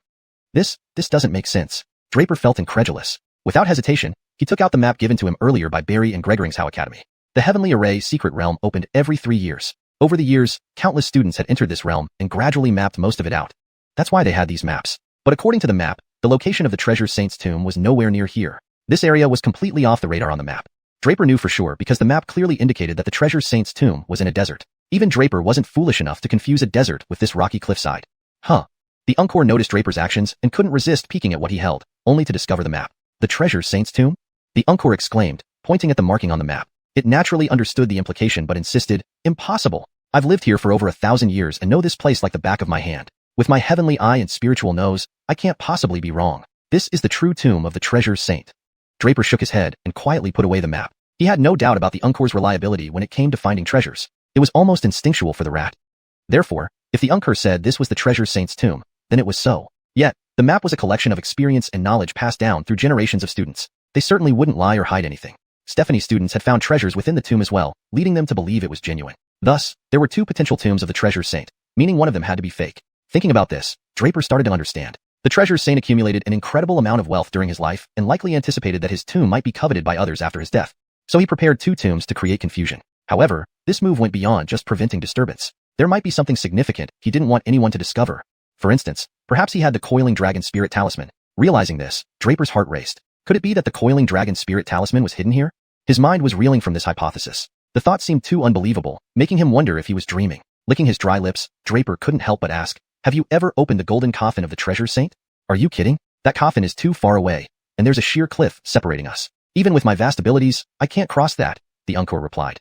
This doesn't make sense. Draper felt incredulous. Without hesitation, he took out the map given to him earlier by Barry and Gregoring's Academy. The Heavenly Array secret realm opened every 3 years. Over the years, countless students had entered this realm and gradually mapped most of it out. That's why they had these maps. But according to the map, the location of the treasure saint's tomb was nowhere near here. This area was completely off the radar on the map. Draper knew for sure because the map clearly indicated that the treasure saint's tomb was in a desert. Even Draper wasn't foolish enough to confuse a desert with this rocky cliffside. Huh. The Uncor noticed Draper's actions and couldn't resist peeking at what he held, only to discover the map. The treasure saint's tomb? The Uncor exclaimed, pointing at the marking on the map. It naturally understood the implication but insisted, impossible. I've lived here for over 1,000 years and know this place like the back of my hand. With my heavenly eye and spiritual nose, I can't possibly be wrong. This is the true tomb of the treasure saint. Draper shook his head and quietly put away the map. He had no doubt about the Uncor's reliability when it came to finding treasures. It was almost instinctual for the rat. Therefore, if the Uncor said this was the treasure saint's tomb, then it was so. Yet, the map was a collection of experience and knowledge passed down through generations of students. They certainly wouldn't lie or hide anything. Stephanie's students had found treasures within the tomb as well, leading them to believe it was genuine. Thus, there were two potential tombs of the treasure saint, meaning one of them had to be fake. Thinking about this, Draper started to understand. The treasure saint accumulated an incredible amount of wealth during his life and likely anticipated that his tomb might be coveted by others after his death. So he prepared two tombs to create confusion. However, this move went beyond just preventing disturbance. There might be something significant he didn't want anyone to discover. For instance, perhaps he had the coiling dragon spirit talisman. Realizing this, Draper's heart raced. Could it be that the coiling dragon spirit talisman was hidden here? His mind was reeling from this hypothesis. The thought seemed too unbelievable, making him wonder if he was dreaming. Licking his dry lips, Draper couldn't help but ask, have you ever opened the golden coffin of the treasure saint? Are you kidding? That coffin is too far away, and there's a sheer cliff separating us. Even with my vast abilities, I can't cross that, the Uncor replied.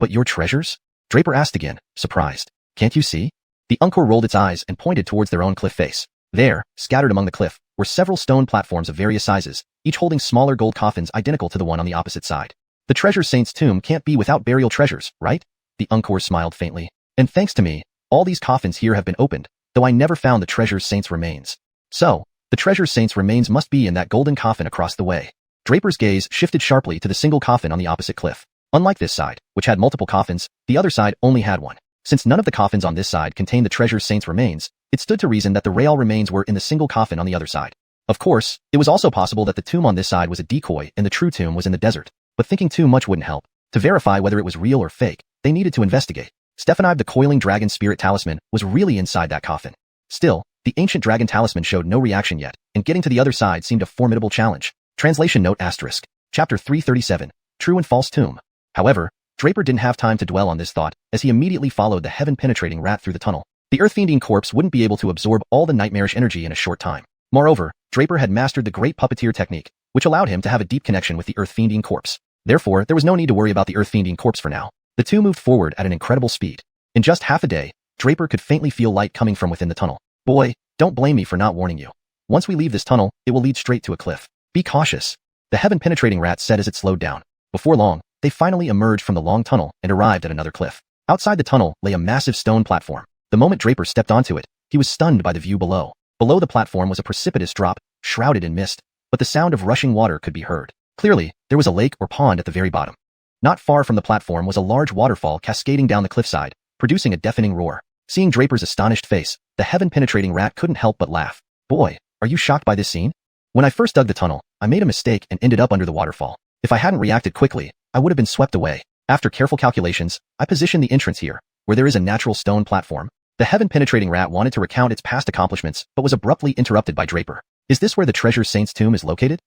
But your treasures? Draper asked again, surprised. Can't you see? The Uncor rolled its eyes and pointed towards their own cliff face. There, scattered among the cliff, were several stone platforms of various sizes, each holding smaller gold coffins identical to the one on the opposite side. The treasure saint's tomb can't be without burial treasures, right? The Uncor smiled faintly. And thanks to me, all these coffins here have been opened, though I never found the treasure saint's remains. So, the treasure saint's remains must be in that golden coffin across the way. Draper's gaze shifted sharply to the single coffin on the opposite cliff. Unlike this side, which had multiple coffins, the other side only had one. Since none of the coffins on this side contained the treasure saint's remains, it stood to reason that the real remains were in the single coffin on the other side. Of course, it was also possible that the tomb on this side was a decoy and the true tomb was in the desert. But thinking too much wouldn't help. To verify whether it was real or fake, they needed to investigate. Stephanie, the coiling dragon spirit talisman, was really inside that coffin. Still, the ancient dragon talisman showed no reaction yet, and getting to the other side seemed a formidable challenge. Translation note asterisk. Chapter 337. True and False Tomb. However, Draper didn't have time to dwell on this thought, as he immediately followed the heaven-penetrating rat through the tunnel. The earth-fiending corpse wouldn't be able to absorb all the nightmarish energy in a short time. Moreover, Draper had mastered the great puppeteer technique, which allowed him to have a deep connection with the earth-fiending corpse. Therefore, there was no need to worry about the earth-fiending corpse for now. The two moved forward at an incredible speed. In just half a day, Draper could faintly feel light coming from within the tunnel. Boy, don't blame me for not warning you. Once we leave this tunnel, it will lead straight to a cliff. Be cautious. The heaven-penetrating rat said as it slowed down. Before long, they finally emerged from the long tunnel and arrived at another cliff. Outside the tunnel lay a massive stone platform. The moment Draper stepped onto it, he was stunned by the view below. Below the platform was a precipitous drop, shrouded in mist, but the sound of rushing water could be heard. Clearly, there was a lake or pond at the very bottom. Not far from the platform was a large waterfall cascading down the cliffside, producing a deafening roar. Seeing Draper's astonished face, the heaven-penetrating rat couldn't help but laugh. Boy, are you shocked by this scene? When I first dug the tunnel, I made a mistake and ended up under the waterfall. If I hadn't reacted quickly, I would have been swept away. After careful calculations, I positioned the entrance here, where there is a natural stone platform. The heaven-penetrating rat wanted to recount its past accomplishments, but was abruptly interrupted by Draper. Is this where the treasure saint's tomb is located?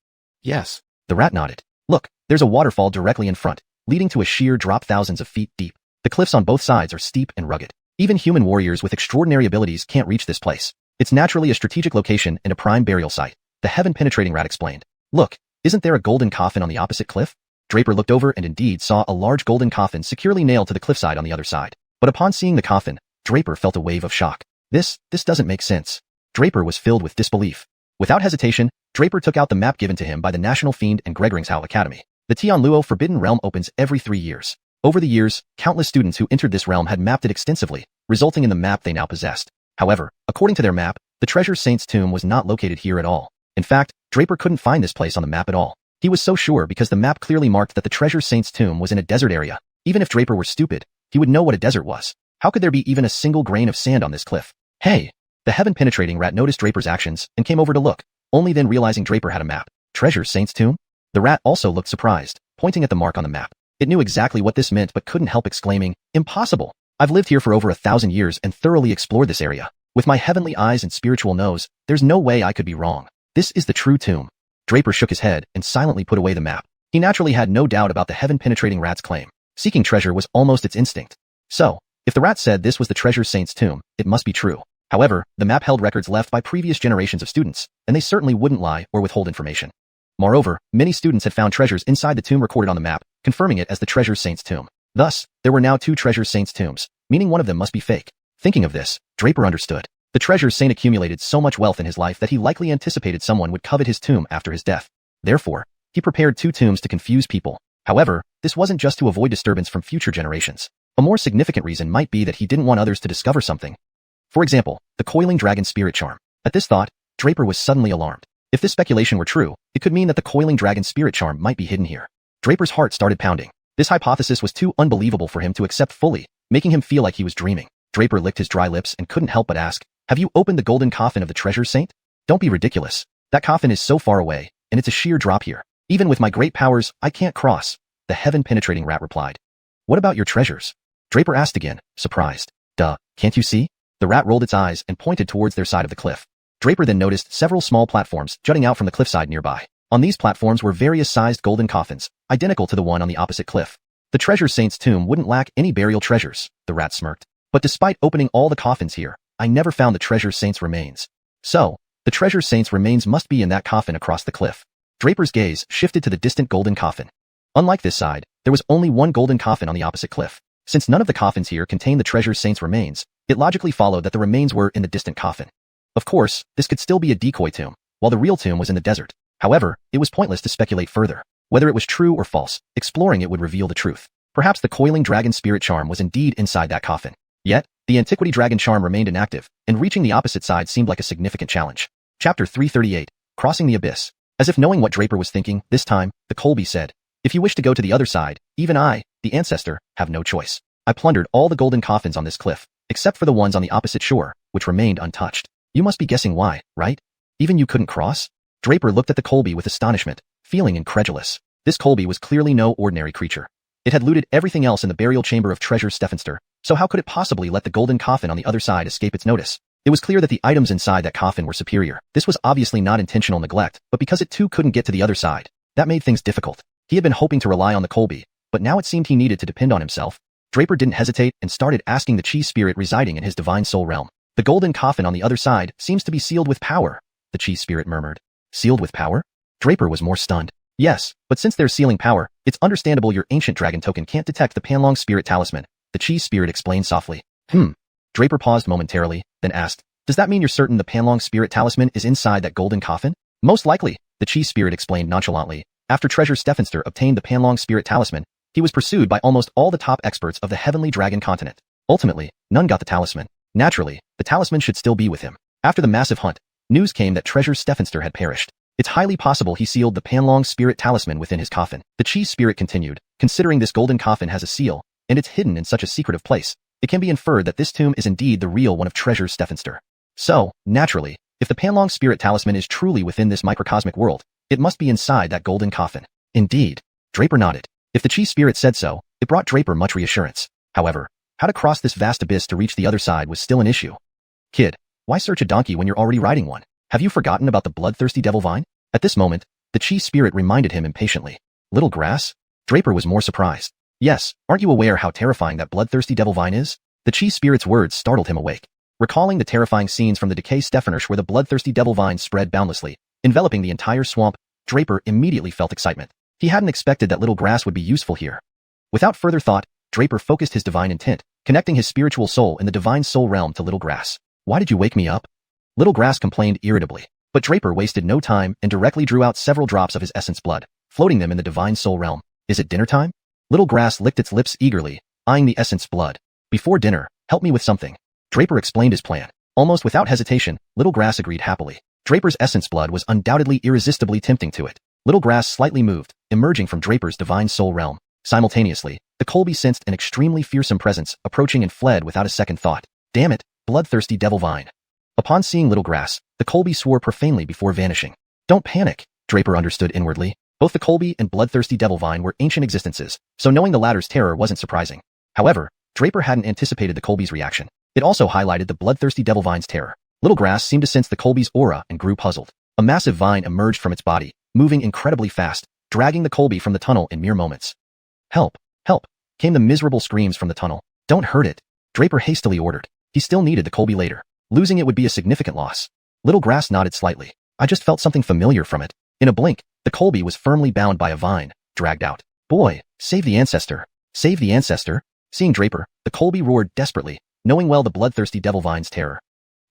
Yes. The rat nodded. Look, there's a waterfall directly in front, leading to a sheer drop thousands of feet deep. The cliffs on both sides are steep and rugged. Even human warriors with extraordinary abilities can't reach this place. It's naturally a strategic location and a prime burial site, the heaven-penetrating rat explained. Look, isn't there a golden coffin on the opposite cliff? Draper looked over and indeed saw a large golden coffin securely nailed to the cliffside on the other side. But upon seeing the coffin, Draper felt a wave of shock. This doesn't make sense. Draper was filled with disbelief. Without hesitation, Draper took out the map given to him by the National Fiend and Gregringshow Academy. The Tianluo Forbidden Realm opens every 3 years. Over the years, countless students who entered this realm had mapped it extensively, resulting in the map they now possessed. However, according to their map, the treasure saint's tomb was not located here at all. In fact, Draper couldn't find this place on the map at all. He was so sure because the map clearly marked that the treasure saint's tomb was in a desert area. Even if Draper were stupid, he would know what a desert was. How could there be even a single grain of sand on this cliff? Hey! The heaven-penetrating rat noticed Draper's actions and came over to look, only then realizing Draper had a map. Treasure saint's tomb? The rat also looked surprised, pointing at the mark on the map. It knew exactly what this meant but couldn't help exclaiming, impossible! I've lived here for over 1,000 years and thoroughly explored this area. With my heavenly eyes and spiritual nose, there's no way I could be wrong. This is the true tomb. Draper shook his head and silently put away the map. He naturally had no doubt about the heaven-penetrating rat's claim. Seeking treasure was almost its instinct. So, if the rat said this was the treasure saint's tomb, it must be true. However, the map held records left by previous generations of students, and they certainly wouldn't lie or withhold information. Moreover, many students had found treasures inside the tomb recorded on the map, confirming it as the Treasure Saint's tomb. Thus, there were now 2 Treasure Saint's tombs, meaning one of them must be fake. Thinking of this, Draper understood. The Treasure Saint accumulated so much wealth in his life that he likely anticipated someone would covet his tomb after his death. Therefore, he prepared 2 tombs to confuse people. However, this wasn't just to avoid disturbance from future generations. A more significant reason might be that he didn't want others to discover something. For example, the coiling dragon spirit charm. At this thought, Draper was suddenly alarmed. If this speculation were true, it could mean that the coiling dragon spirit charm might be hidden here. Draper's heart started pounding. This hypothesis was too unbelievable for him to accept fully, making him feel like he was dreaming. Draper licked his dry lips and couldn't help but ask, "Have you opened the golden coffin of the Treasure Saint?" "Don't be ridiculous. That coffin is so far away, and it's a sheer drop here. Even with my great powers, I can't cross," the heaven-penetrating rat replied. "What about your treasures?" Draper asked again, surprised. "Duh, can't you see?" The rat rolled its eyes and pointed towards their side of the cliff. Draper then noticed several small platforms jutting out from the cliffside nearby. On these platforms were various sized golden coffins, identical to the one on the opposite cliff. The Treasure Saint's tomb wouldn't lack any burial treasures, the rat smirked. "But despite opening all the coffins here, I never found the Treasure Saint's remains. So, the Treasure Saint's remains must be in that coffin across the cliff." Draper's gaze shifted to the distant golden coffin. Unlike this side, there was only one golden coffin on the opposite cliff. Since none of the coffins here contained the Treasure Saint's remains, it logically followed that the remains were in the distant coffin. Of course, this could still be a decoy tomb, while the real tomb was in the desert. However, it was pointless to speculate further. Whether it was true or false, exploring it would reveal the truth. Perhaps the coiling dragon spirit charm was indeed inside that coffin. Yet, the antiquity dragon charm remained inactive, and reaching the opposite side seemed like a significant challenge. Chapter 338, Crossing the Abyss. As if knowing what Draper was thinking, this time, the Colby said, "If you wish to go to the other side, even I, the ancestor, have no choice. I plundered all the golden coffins on this cliff, except for the ones on the opposite shore, which remained untouched. You must be guessing why, right? Even you couldn't cross?" Draper looked at the Colby with astonishment, feeling incredulous. This Colby was clearly no ordinary creature. It had looted everything else in the burial chamber of Treasure Stephenster, so how could it possibly let the golden coffin on the other side escape its notice? It was clear that the items inside that coffin were superior. This was obviously not intentional neglect, but because it too couldn't get to the other side, that made things difficult. He had been hoping to rely on the Colby, but now it seemed he needed to depend on himself. Draper didn't hesitate and started asking the chi spirit residing in his divine soul realm. "The golden coffin on the other side seems to be sealed with power," the chi spirit murmured. "Sealed with power?" Draper was more stunned. "Yes, but since there's sealing power, it's understandable your ancient dragon token can't detect the Panlong spirit talisman," the chi spirit explained softly. Draper paused momentarily, then asked, "Does that mean you're certain the Panlong spirit talisman is inside that golden coffin?" "Most likely," the chi spirit explained nonchalantly. "After Treasure Stephenster obtained the Panlong spirit talisman, he was pursued by almost all the top experts of the Heavenly Dragon continent. Ultimately, none got the talisman. Naturally, the talisman should still be with him. After the massive hunt, news came that Treasure Stephenster had perished. It's highly possible he sealed the Panlong spirit talisman within his coffin." The chi spirit continued, "Considering this golden coffin has a seal, and it's hidden in such a secretive place, it can be inferred that this tomb is indeed the real one of Treasure Stephenster. So, naturally, if the Panlong spirit talisman is truly within this microcosmic world, it must be inside that golden coffin." "Indeed." Draper nodded. If the chi spirit said so, it brought Draper much reassurance. However, how to cross this vast abyss to reach the other side was still an issue. "Kid, why search a donkey when you're already riding one? Have you forgotten about the bloodthirsty devil vine?" At this moment, the chi spirit reminded him impatiently. "Little grass?" Draper was more surprised. "Yes, aren't you aware how terrifying that bloodthirsty devil vine is?" The chi spirit's words startled him awake. Recalling the terrifying scenes from the Decay Stephenersh where the bloodthirsty devil vine spread boundlessly, enveloping the entire swamp, Draper immediately felt excitement. He hadn't expected that little grass would be useful here. Without further thought, Draper focused his divine intent, connecting his spiritual soul in the divine soul realm to little grass. "Why did you wake me up?" Little grass complained irritably, but Draper wasted no time and directly drew out several drops of his essence blood, floating them in the divine soul realm. "Is it dinner time?" Little grass licked its lips eagerly, eyeing the essence blood. "Before dinner, help me with something." Draper explained his plan. Almost without hesitation, little grass agreed happily. Draper's essence blood was undoubtedly irresistibly tempting to it. Little grass slightly moved, emerging from Draper's divine soul realm. Simultaneously, the Colby sensed an extremely fearsome presence approaching and fled without a second thought. "Damn it, bloodthirsty devil vine." Upon seeing little grass, the Colby swore profanely before vanishing. "Don't panic," Draper understood inwardly. Both the Colby and bloodthirsty devil vine were ancient existences, so knowing the latter's terror wasn't surprising. However, Draper hadn't anticipated the Colby's reaction. It also highlighted the bloodthirsty devil vine's terror. Little grass seemed to sense the Colby's aura and grew puzzled. A massive vine emerged from its body, moving incredibly fast, dragging the Colby from the tunnel in mere moments. "Help! Help!" came the miserable screams from the tunnel. "Don't hurt it," Draper hastily ordered. He still needed the Colby later. Losing it would be a significant loss. Little Grass nodded slightly. I just felt something familiar from it. In a blink, the Colby was firmly bound by a vine, dragged out. Boy, save the ancestor. Save the ancestor. Seeing Draper, the Colby roared desperately, knowing well the bloodthirsty devil vine's terror.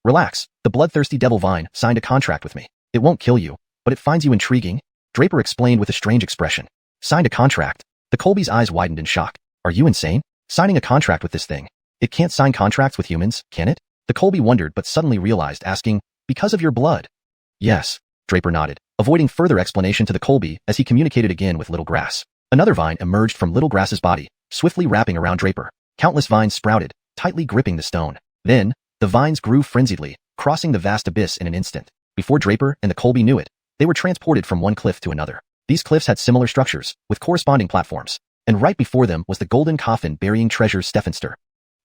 Relax, the bloodthirsty devil vine signed a contract with me. It won't kill you, but it finds you intriguing, Draper explained with a strange expression. Signed a contract? The Colby's eyes widened in shock. Are you insane? Signing a contract with this thing? It can't sign contracts with humans, can it? The Colby wondered but suddenly realized, asking, because of your blood? Yes, Draper nodded, avoiding further explanation to the Colby as he communicated again with Little Grass. Another vine emerged from Little Grass's body, swiftly wrapping around Draper. Countless vines sprouted, tightly gripping the stone. Then, the vines grew frenziedly, crossing the vast abyss in an instant. Before Draper and the Colby knew it, they were transported from one cliff to another. These cliffs had similar structures, with corresponding platforms, and right before them was the golden coffin burying treasures Stephenster.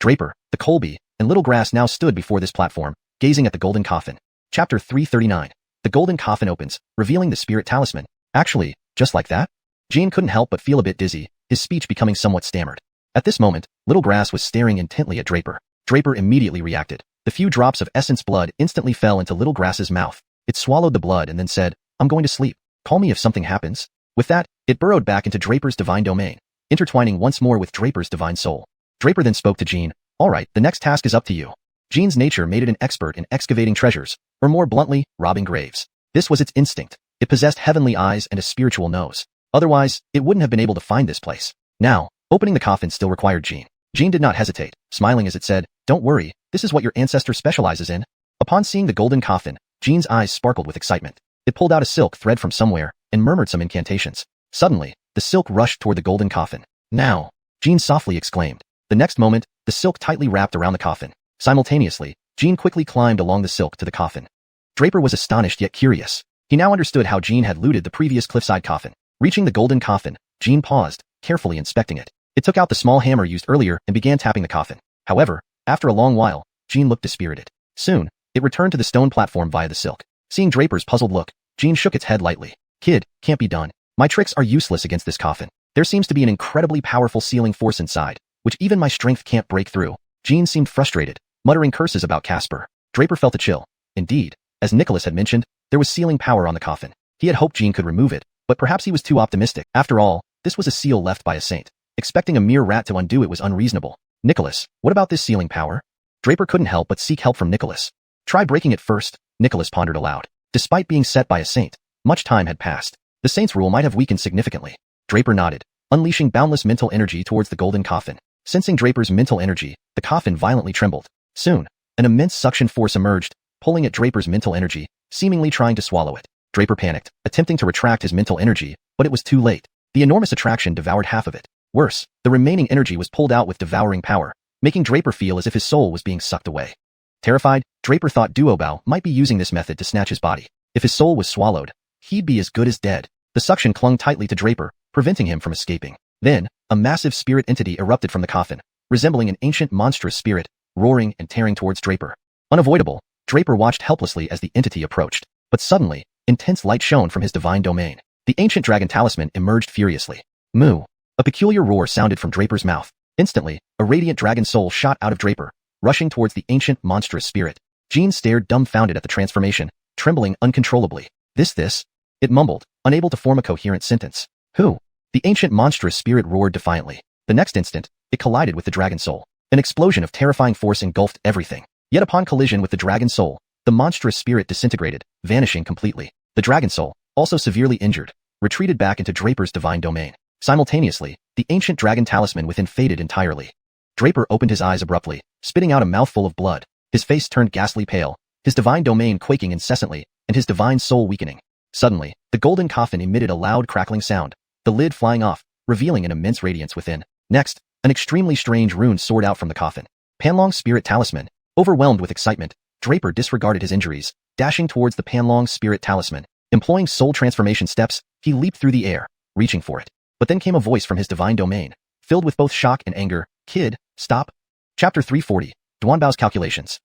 Draper, the Colby, and Little Grass now stood before this platform, gazing at the golden coffin. Chapter 339. The golden coffin opens, revealing the spirit talisman. Actually, just like that? Jean couldn't help but feel a bit dizzy, his speech becoming somewhat stammered. At this moment, Little Grass was staring intently at Draper. Draper immediately reacted. The few drops of essence blood instantly fell into Little Grass's mouth. It swallowed the blood and then said, I'm going to sleep. Call me if something happens. With that, it burrowed back into Draper's divine domain, intertwining once more with Draper's divine soul. Draper then spoke to Jean. All right, the next task is up to you. Jean's nature made it an expert in excavating treasures, or more bluntly, robbing graves. This was its instinct. It possessed heavenly eyes and a spiritual nose. Otherwise, it wouldn't have been able to find this place. Now, opening the coffin still required Jean. Jean did not hesitate, smiling as it said, don't worry, this is what your ancestor specializes in. Upon seeing the golden coffin, Jean's eyes sparkled with excitement. It pulled out a silk thread from somewhere and murmured some incantations. Suddenly, the silk rushed toward the golden coffin. Now, Jean softly exclaimed. The next moment, the silk tightly wrapped around the coffin. Simultaneously, Jean quickly climbed along the silk to the coffin. Draper was astonished yet curious. He now understood how Jean had looted the previous cliffside coffin. Reaching the golden coffin, Jean paused, carefully inspecting it. It took out the small hammer used earlier and began tapping the coffin. However, after a long while, Jean looked dispirited. Soon, it returned to the stone platform via the silk. Seeing Draper's puzzled look, Jean shook its head lightly. Kid, can't be done. My tricks are useless against this coffin. There seems to be an incredibly powerful sealing force inside, which even my strength can't break through. Jean seemed frustrated, muttering curses about Casper. Draper felt a chill. Indeed, as Nicholas had mentioned, there was sealing power on the coffin. He had hoped Jean could remove it, but perhaps he was too optimistic. After all, this was a seal left by a saint. Expecting a mere rat to undo it was unreasonable. Nicholas, what about this sealing power? Draper couldn't help but seek help from Nicholas. Try breaking it first, Nicholas pondered aloud. Despite being set by a saint, much time had passed. The saint's rule might have weakened significantly. Draper nodded, unleashing boundless mental energy towards the golden coffin. Sensing Draper's mental energy, the coffin violently trembled. Soon, an immense suction force emerged, pulling at Draper's mental energy, seemingly trying to swallow it. Draper panicked, attempting to retract his mental energy, but it was too late. The enormous attraction devoured half of it. Worse, the remaining energy was pulled out with devouring power, making Draper feel as if his soul was being sucked away. Terrified, Draper thought Duobao might be using this method to snatch his body. If his soul was swallowed, he'd be as good as dead. The suction clung tightly to Draper, preventing him from escaping. Then, a massive spirit entity erupted from the coffin, resembling an ancient monstrous spirit, roaring and tearing towards Draper. Unavoidable, Draper watched helplessly as the entity approached. But suddenly, intense light shone from his divine domain. The ancient dragon talisman emerged furiously. Moo! A peculiar roar sounded from Draper's mouth. Instantly, a radiant dragon soul shot out of Draper, rushing towards the ancient monstrous spirit. Jean stared dumbfounded at the transformation, trembling uncontrollably. This? It mumbled, unable to form a coherent sentence. Who? The ancient monstrous spirit roared defiantly. The next instant, it collided with the dragon soul. An explosion of terrifying force engulfed everything. Yet upon collision with the dragon soul, the monstrous spirit disintegrated, vanishing completely. The dragon soul, also severely injured, retreated back into Draper's divine domain. Simultaneously, the ancient dragon talisman within faded entirely. Draper opened his eyes abruptly, spitting out a mouthful of blood. His face turned ghastly pale, his divine domain quaking incessantly, and his divine soul weakening. Suddenly, the golden coffin emitted a loud crackling sound, the lid flying off, revealing an immense radiance within. Next, an extremely strange rune soared out from the coffin. Panlong's spirit talisman. Overwhelmed with excitement, Draper disregarded his injuries, dashing towards the Panlong's spirit talisman. Employing soul transformation steps, he leaped through the air, reaching for it. But then came a voice from his divine domain, filled with both shock and anger. Kid, stop. Chapter 340. Duanbao's calculations.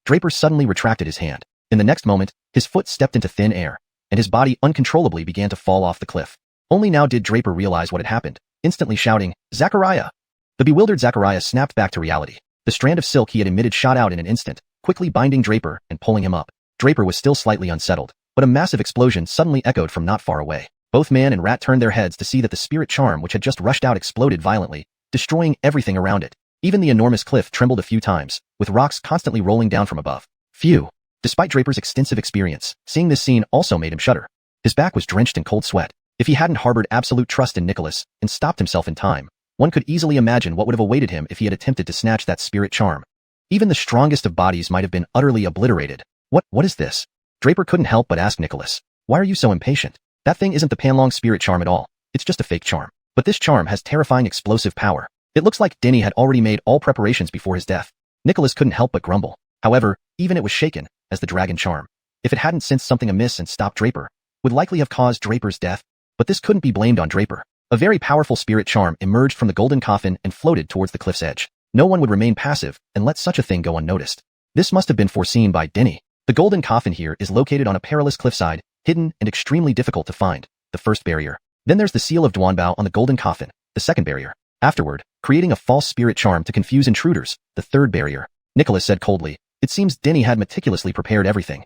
Draper suddenly retracted his hand. In the next moment, his foot stepped into thin air, and his body uncontrollably began to fall off the cliff. Only now did Draper realize what had happened, instantly shouting, Zachariah! The bewildered Zachariah snapped back to reality. The strand of silk he had emitted shot out in an instant, quickly binding Draper and pulling him up. Draper was still slightly unsettled, but a massive explosion suddenly echoed from not far away. Both man and rat turned their heads to see that the spirit charm which had just rushed out exploded violently, destroying everything around it. Even the enormous cliff trembled a few times, with rocks constantly rolling down from above. Phew! Despite Draper's extensive experience, seeing this scene also made him shudder. His back was drenched in cold sweat. If he hadn't harbored absolute trust in Nicholas and stopped himself in time, one could easily imagine what would have awaited him if he had attempted to snatch that spirit charm. Even the strongest of bodies might have been utterly obliterated. What is this? Draper couldn't help but ask Nicholas. Why are you so impatient? That thing isn't the Panlong spirit charm at all. It's just a fake charm. But this charm has terrifying explosive power. It looks like Denny had already made all preparations before his death. Nicholas couldn't help but grumble. However, even it was shaken, as the dragon charm. If it hadn't sensed something amiss and stopped Draper, would likely have caused Draper's death. But this couldn't be blamed on Draper. A very powerful spirit charm emerged from the golden coffin and floated towards the cliff's edge. No one would remain passive and let such a thing go unnoticed. This must have been foreseen by Denny. The golden coffin here is located on a perilous cliffside, hidden and extremely difficult to find, the first barrier. Then there's the seal of Duanbao on the golden coffin, the second barrier. Afterward, creating a false spirit charm to confuse intruders, the third barrier. Nicholas said coldly. It seems Denny had meticulously prepared everything.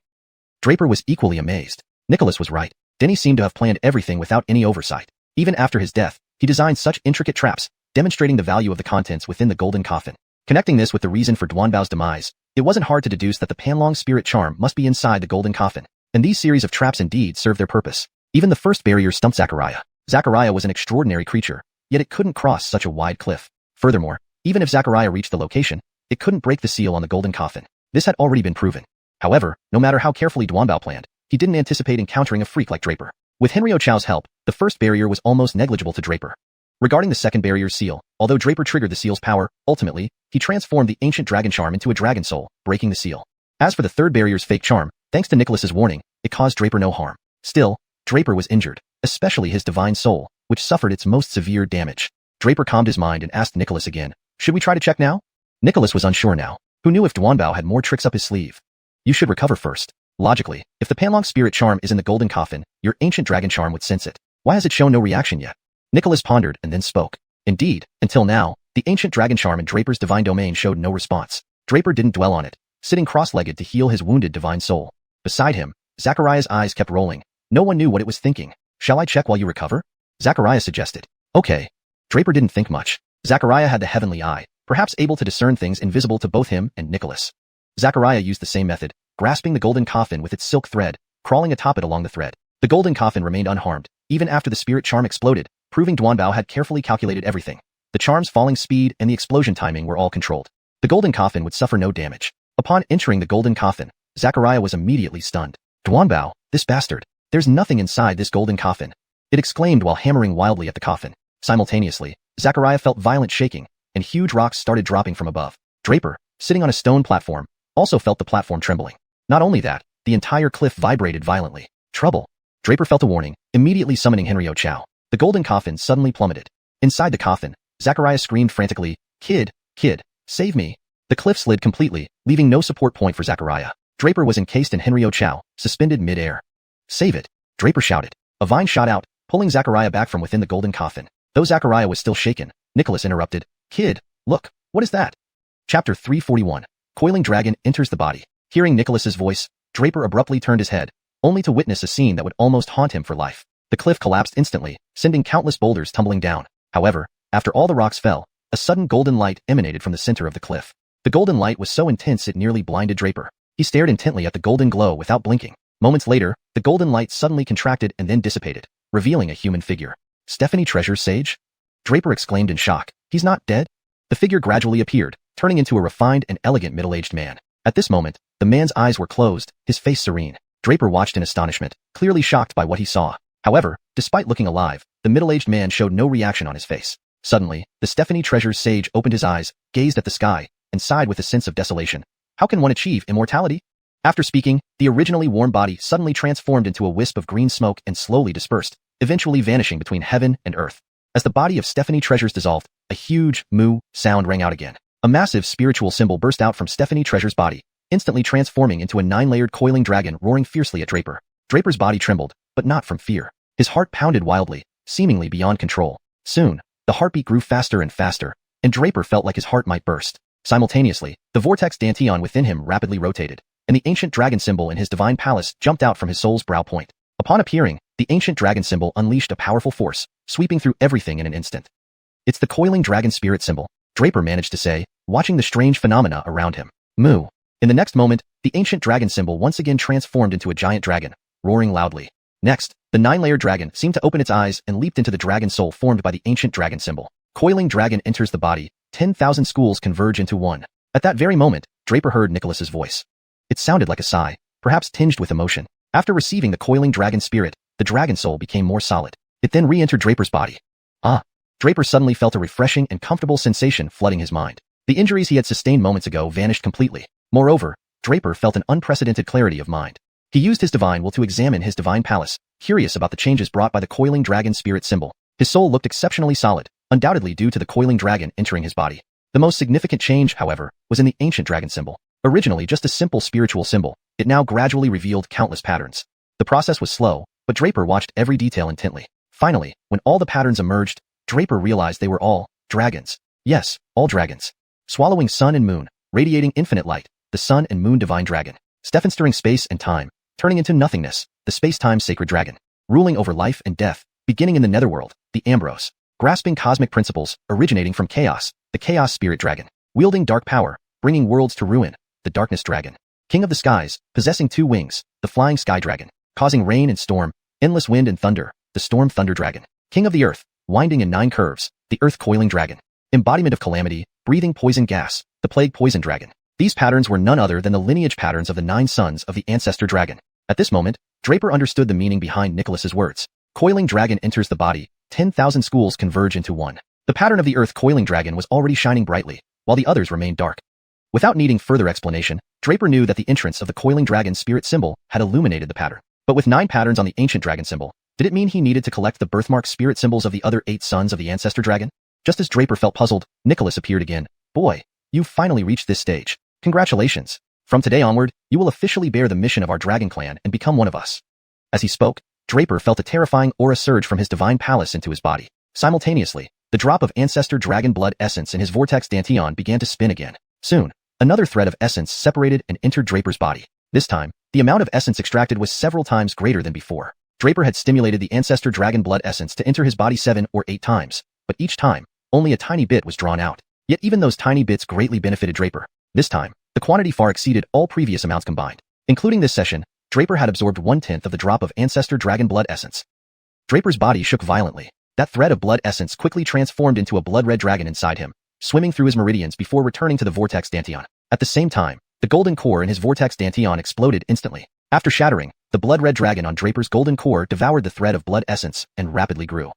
Draper was equally amazed. Nicholas was right. Denny seemed to have planned everything without any oversight. Even after his death, he designed such intricate traps, demonstrating the value of the contents within the golden coffin. Connecting this with the reason for Duanbao's demise, it wasn't hard to deduce that the Panlong spirit charm must be inside the golden coffin. And these series of traps indeed served their purpose. Even the first barrier stumped Zachariah. Zachariah was an extraordinary creature, yet it couldn't cross such a wide cliff. Furthermore, even if Zachariah reached the location, it couldn't break the seal on the golden coffin. This had already been proven. However, no matter how carefully Duanbao planned, he didn't anticipate encountering a freak like Draper. With Henrio Chao's help, the first barrier was almost negligible to Draper. Regarding the second barrier's seal, although Draper triggered the seal's power, ultimately, he transformed the ancient dragon charm into a dragon soul, breaking the seal. As for the third barrier's fake charm, thanks to Nicholas's warning, it caused Draper no harm. Still, Draper was injured, especially his divine soul, which suffered its most severe damage. Draper calmed his mind and asked Nicholas again, should we try to check now? Nicholas was unsure now. Who knew if Duanbao had more tricks up his sleeve? You should recover first. Logically, if the Panlong spirit charm is in the golden coffin, your ancient dragon charm would sense it. Why has it shown no reaction yet? Nicholas pondered and then spoke. Indeed, until now, the ancient dragon charm in Draper's divine domain showed no response. Draper didn't dwell on it, sitting cross-legged to heal his wounded divine soul. Beside him, Zachariah's eyes kept rolling. No one knew what it was thinking. Shall I check while you recover? Zachariah suggested. Okay. Draper didn't think much. Zachariah had the heavenly eye, perhaps able to discern things invisible to both him and Nicholas. Zachariah used the same method, grasping the golden coffin with its silk thread, crawling atop it along the thread. The golden coffin remained unharmed, even after the spirit charm exploded, proving Duanbao had carefully calculated everything. The charm's falling speed and the explosion timing were all controlled. The golden coffin would suffer no damage. Upon entering the golden coffin, Zachariah was immediately stunned. Duanbao, this bastard. There's nothing inside this golden coffin. It exclaimed while hammering wildly at the coffin. Simultaneously, Zachariah felt violent shaking, and huge rocks started dropping from above. Draper, sitting on a stone platform, also felt the platform trembling. Not only that, the entire cliff vibrated violently. Trouble. Draper felt a warning, immediately summoning Henrio Chao. The golden coffin suddenly plummeted. Inside the coffin, Zachariah screamed frantically, Kid, save me. The cliff slid completely, leaving no support point for Zachariah. Draper was encased in Henrio Chao, suspended mid-air. Save it, Draper shouted. A vine shot out, pulling Zachariah back from within the golden coffin. Though Zachariah was still shaken, Nicholas interrupted. Kid, look, what is that? Chapter 341. Coiling Dragon enters the body. Hearing Nicholas's voice, Draper abruptly turned his head, only to witness a scene that would almost haunt him for life. The cliff collapsed instantly, sending countless boulders tumbling down. However, after all the rocks fell, a sudden golden light emanated from the center of the cliff. The golden light was so intense it nearly blinded Draper. He stared intently at the golden glow without blinking. Moments later, the golden light suddenly contracted and then dissipated, revealing a human figure. Stephanie Treasure's sage? Draper exclaimed in shock. He's not dead? The figure gradually appeared, turning into a refined and elegant middle-aged man. At this moment, the man's eyes were closed, his face serene. Draper watched in astonishment, clearly shocked by what he saw. However, despite looking alive, the middle-aged man showed no reaction on his face. Suddenly, the Stephanie Treasure's sage opened his eyes, gazed at the sky, and sighed with a sense of desolation. How can one achieve immortality? After speaking, the originally warm body suddenly transformed into a wisp of green smoke and slowly dispersed, eventually vanishing between heaven and earth. As the body of Stephanie Treasures dissolved, a huge moo sound rang out again. A massive spiritual symbol burst out from Stephanie Treasure's body, instantly transforming into a 9-layered coiling dragon roaring fiercely at Draper. Draper's body trembled, but not from fear. His heart pounded wildly, seemingly beyond control. Soon, the heartbeat grew faster and faster, and Draper felt like his heart might burst. Simultaneously, the vortex dantian within him rapidly rotated, and the ancient dragon symbol in his divine palace jumped out from his soul's brow point. Upon appearing, the ancient dragon symbol unleashed a powerful force, sweeping through everything in an instant. It's the coiling dragon spirit symbol, Draper managed to say, watching the strange phenomena around him. Moo. In the next moment, the ancient dragon symbol once again transformed into a giant dragon, roaring loudly. Next, the 9-layered dragon seemed to open its eyes and leaped into the dragon soul formed by the ancient dragon symbol. Coiling dragon enters the body, 10,000 schools converge into one. At that very moment, Draper heard Nicholas's voice. It sounded like a sigh, perhaps tinged with emotion. After receiving the coiling dragon spirit, the dragon soul became more solid. It then re-entered Draper's body. Ah! Draper suddenly felt a refreshing and comfortable sensation flooding his mind. The injuries he had sustained moments ago vanished completely. Moreover, Draper felt an unprecedented clarity of mind. He used his divine will to examine his divine palace, curious about the changes brought by the coiling dragon spirit symbol. His soul looked exceptionally solid, undoubtedly due to the coiling dragon entering his body. The most significant change, however, was in the ancient dragon symbol. Originally just a simple spiritual symbol, it now gradually revealed countless patterns. The process was slow, but Draper watched every detail intently. Finally, when all the patterns emerged, Draper realized they were all dragons. Yes, all dragons. Swallowing sun and moon, radiating infinite light, the sun and moon divine dragon. Stephen stirring space and time, turning into nothingness, the space-time sacred dragon. Ruling over life and death, beginning in the netherworld, the Ambrose. Grasping cosmic principles, originating from chaos, the chaos spirit dragon. Wielding dark power, bringing worlds to ruin, the darkness dragon. King of the skies, possessing 2 wings, the flying sky dragon. Causing rain and storm, endless wind and thunder, the storm thunder dragon. King of the earth, winding in 9 curves, the earth coiling dragon. Embodiment of calamity, breathing poison gas, the plague poison dragon. These patterns were none other than the lineage patterns of the 9 sons of the ancestor dragon. At this moment, Draper understood the meaning behind Nicholas's words. Coiling dragon enters the body, 10,000 schools converge into one. The pattern of the earth coiling dragon was already shining brightly, while the others remained dark. Without needing further explanation, Draper knew that the entrance of the coiling dragon spirit symbol had illuminated the pattern. But with 9 patterns on the ancient dragon symbol, did it mean he needed to collect the birthmark spirit symbols of the other 8 sons of the ancestor dragon? Just as Draper felt puzzled, Nicholas appeared again. Boy, you've finally reached this stage. Congratulations. From today onward, you will officially bear the mission of our dragon clan and become one of us. As he spoke, Draper felt a terrifying aura surge from his divine palace into his body. Simultaneously, the drop of ancestor dragon blood essence in his vortex dantian began to spin again. Soon, another thread of essence separated and entered Draper's body. This time, the amount of essence extracted was several times greater than before. Draper had stimulated the ancestor dragon blood essence to enter his body 7 or 8 times, but each time, only a tiny bit was drawn out. Yet even those tiny bits greatly benefited Draper. This time, the quantity far exceeded all previous amounts combined. Including this session, Draper had absorbed 1/10 of the drop of ancestor dragon blood essence. Draper's body shook violently. That thread of blood essence quickly transformed into a blood-red dragon inside him, swimming through his meridians before returning to the vortex dantian. At the same time, the golden core in his vortex dantian exploded instantly. After shattering, the blood-red dragon on Draper's golden core devoured the thread of blood essence and rapidly grew.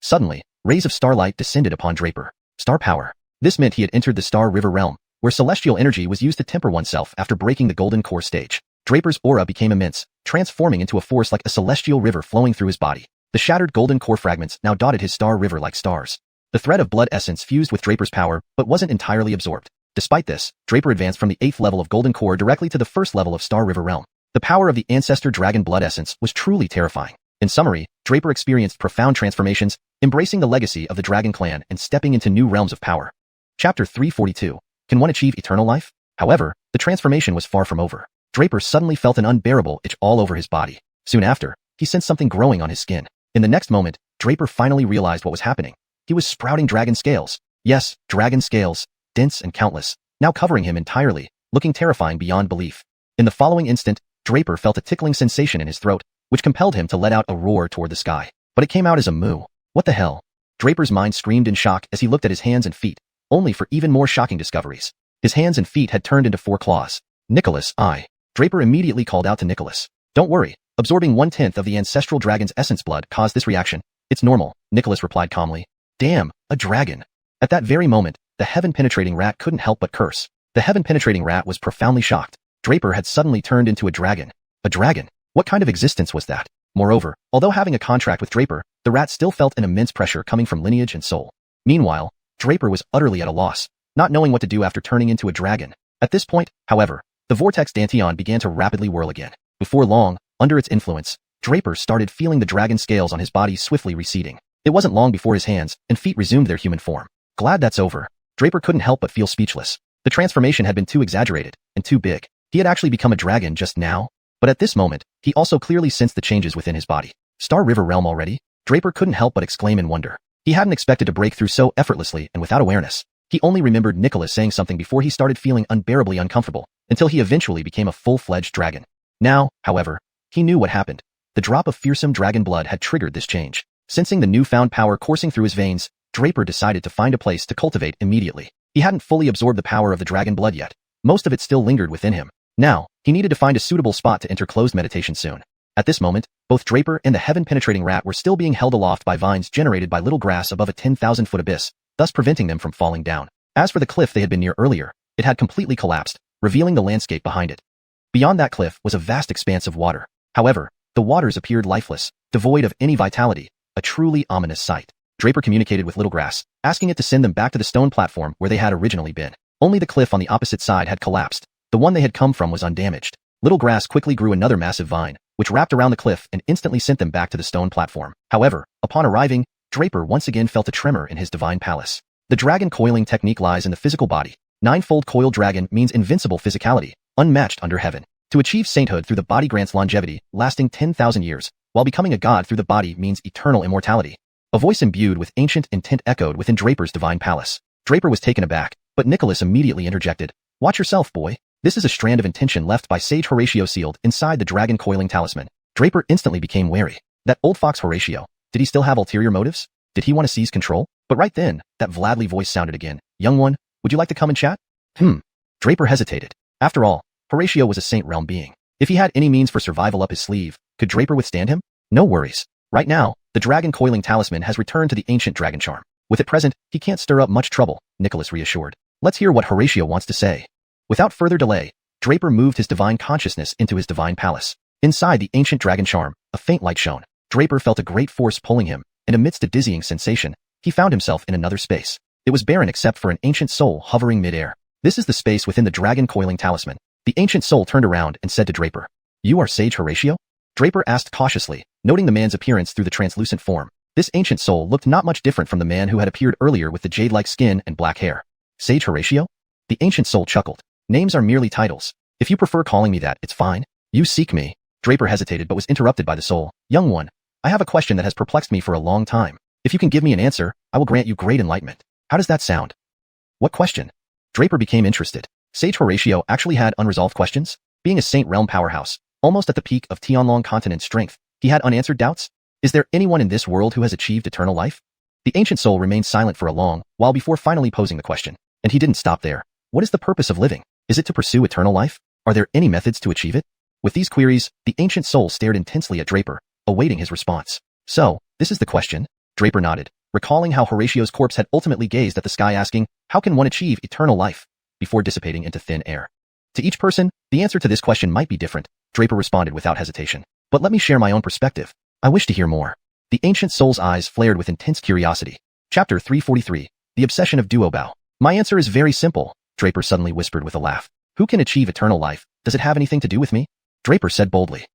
Suddenly, rays of starlight descended upon Draper. Star power. This meant he had entered the Star River realm, where celestial energy was used to temper oneself after breaking the golden core stage. Draper's aura became immense, transforming into a force like a celestial river flowing through his body. The shattered golden core fragments now dotted his star river like stars. The thread of blood essence fused with Draper's power, but wasn't entirely absorbed. Despite this, Draper advanced from the 8th level of golden core directly to the 1st level of Star River realm. The power of the ancestor dragon blood essence was truly terrifying. In summary, Draper experienced profound transformations, embracing the legacy of the dragon clan and stepping into new realms of power. Chapter 342. Can one achieve eternal life? However, the transformation was far from over. Draper suddenly felt an unbearable itch all over his body. Soon after, he sensed something growing on his skin. In the next moment, Draper finally realized what was happening. He was sprouting dragon scales. Yes, dragon scales, dense and countless, now covering him entirely, looking terrifying beyond belief. In the following instant, Draper felt a tickling sensation in his throat, which compelled him to let out a roar toward the sky. But it came out as a moo. What the hell? Draper's mind screamed in shock as he looked at his hands and feet, only for even more shocking discoveries. His hands and feet had turned into 4 claws. Nicholas, Draper immediately called out to Nicholas. Don't worry, absorbing 1/10 of the ancestral dragon's essence blood caused this reaction. It's normal, Nicholas replied calmly. Damn, a dragon. At that very moment, the heaven-penetrating rat couldn't help but curse. The heaven-penetrating rat was profoundly shocked. Draper had suddenly turned into a dragon. A dragon? What kind of existence was that? Moreover, although having a contract with Draper, the rat still felt an immense pressure coming from lineage and soul. Meanwhile, Draper was utterly at a loss, not knowing what to do after turning into a dragon. At this point, however, the vortex dantian began to rapidly whirl again. Before long, under its influence, Draper started feeling the dragon scales on his body swiftly receding. It wasn't long before his hands and feet resumed their human form. Glad that's over. Draper couldn't help but feel speechless. The transformation had been too exaggerated and too big. He had actually become a dragon just now. But at this moment, he also clearly sensed the changes within his body. Star River Realm already? Draper couldn't help but exclaim in wonder. He hadn't expected to break through so effortlessly and without awareness. He only remembered Nicholas saying something before he started feeling unbearably uncomfortable, until he eventually became a full-fledged dragon. Now, however, he knew what happened. The drop of fearsome dragon blood had triggered this change. Sensing the newfound power coursing through his veins, Draper decided to find a place to cultivate immediately. He hadn't fully absorbed the power of the dragon blood yet. Most of it still lingered within him. Now, he needed to find a suitable spot to enter closed meditation soon. At this moment, both Draper and the heaven-penetrating rat were still being held aloft by vines generated by little grass above a 10,000-foot abyss, thus preventing them from falling down. As for the cliff they had been near earlier, it had completely collapsed, revealing the landscape behind it. Beyond that cliff was a vast expanse of water. However, the waters appeared lifeless, devoid of any vitality, a truly ominous sight. Draper communicated with Little Grass, asking it to send them back to the stone platform where they had originally been. Only the cliff on the opposite side had collapsed. The one they had come from was undamaged. Little Grass quickly grew another massive vine, which wrapped around the cliff and instantly sent them back to the stone platform. However, upon arriving, Draper once again felt a tremor in his divine palace. The dragon coiling technique lies in the physical body. Ninefold coiled dragon means invincible physicality, unmatched under heaven. To achieve sainthood through the body grants longevity, lasting 10,000 years, while becoming a god through the body means eternal immortality. A voice imbued with ancient intent echoed within Draper's divine palace. Draper was taken aback, but Nicholas immediately interjected. Watch yourself, boy. This is a strand of intention left by Sage Horatio sealed inside the dragon coiling talisman. Draper instantly became wary. That old fox Horatio, did he still have ulterior motives? Did he want to seize control? But right then, that Vladly voice sounded again. Young one, would you like to come and chat? Draper hesitated. After all, Horatio was a Saint Realm being. If he had any means for survival up his sleeve, could Draper withstand him? No worries. Right now, the dragon coiling talisman has returned to the ancient dragon charm. With it present, he can't stir up much trouble, Nicholas reassured. Let's hear what Horatio wants to say. Without further delay, Draper moved his divine consciousness into his divine palace. Inside the ancient dragon charm, a faint light shone. Draper felt a great force pulling him, and amidst a dizzying sensation, he found himself in another space. It was barren except for an ancient soul hovering mid-air. This is the space within the dragon coiling talisman. The ancient soul turned around and said to Draper, "You are Sage Horatio?" Draper asked cautiously, noting the man's appearance through the translucent form. This ancient soul looked not much different from the man who had appeared earlier with the jade-like skin and black hair. Sage Horatio? The ancient soul chuckled. Names are merely titles. If you prefer calling me that, it's fine. You seek me. Draper hesitated but was interrupted by the soul. Young one, I have a question that has perplexed me for a long time. If you can give me an answer, I will grant you great enlightenment. How does that sound? What question? Draper became interested. Sage Horatio actually had unresolved questions? Being a Saint Realm powerhouse, almost at the peak of Tianlong continent strength, he had unanswered doubts? Is there anyone in this world who has achieved eternal life? The ancient soul remained silent for a long while before finally posing the question. And he didn't stop there. What is the purpose of living? Is it to pursue eternal life? Are there any methods to achieve it? With these queries, the ancient soul stared intensely at Draper, awaiting his response. So, this is the question? Draper nodded, recalling how Horatio's corpse had ultimately gazed at the sky asking, how can one achieve eternal life? Before dissipating into thin air. To each person, the answer to this question might be different, Draper responded without hesitation. But let me share my own perspective. I wish to hear more. The ancient soul's eyes flared with intense curiosity. Chapter 343, The Obsession of Duobao. My answer is very simple, Draper suddenly whispered with a laugh. Who can achieve eternal life? Does it have anything to do with me? Draper said boldly.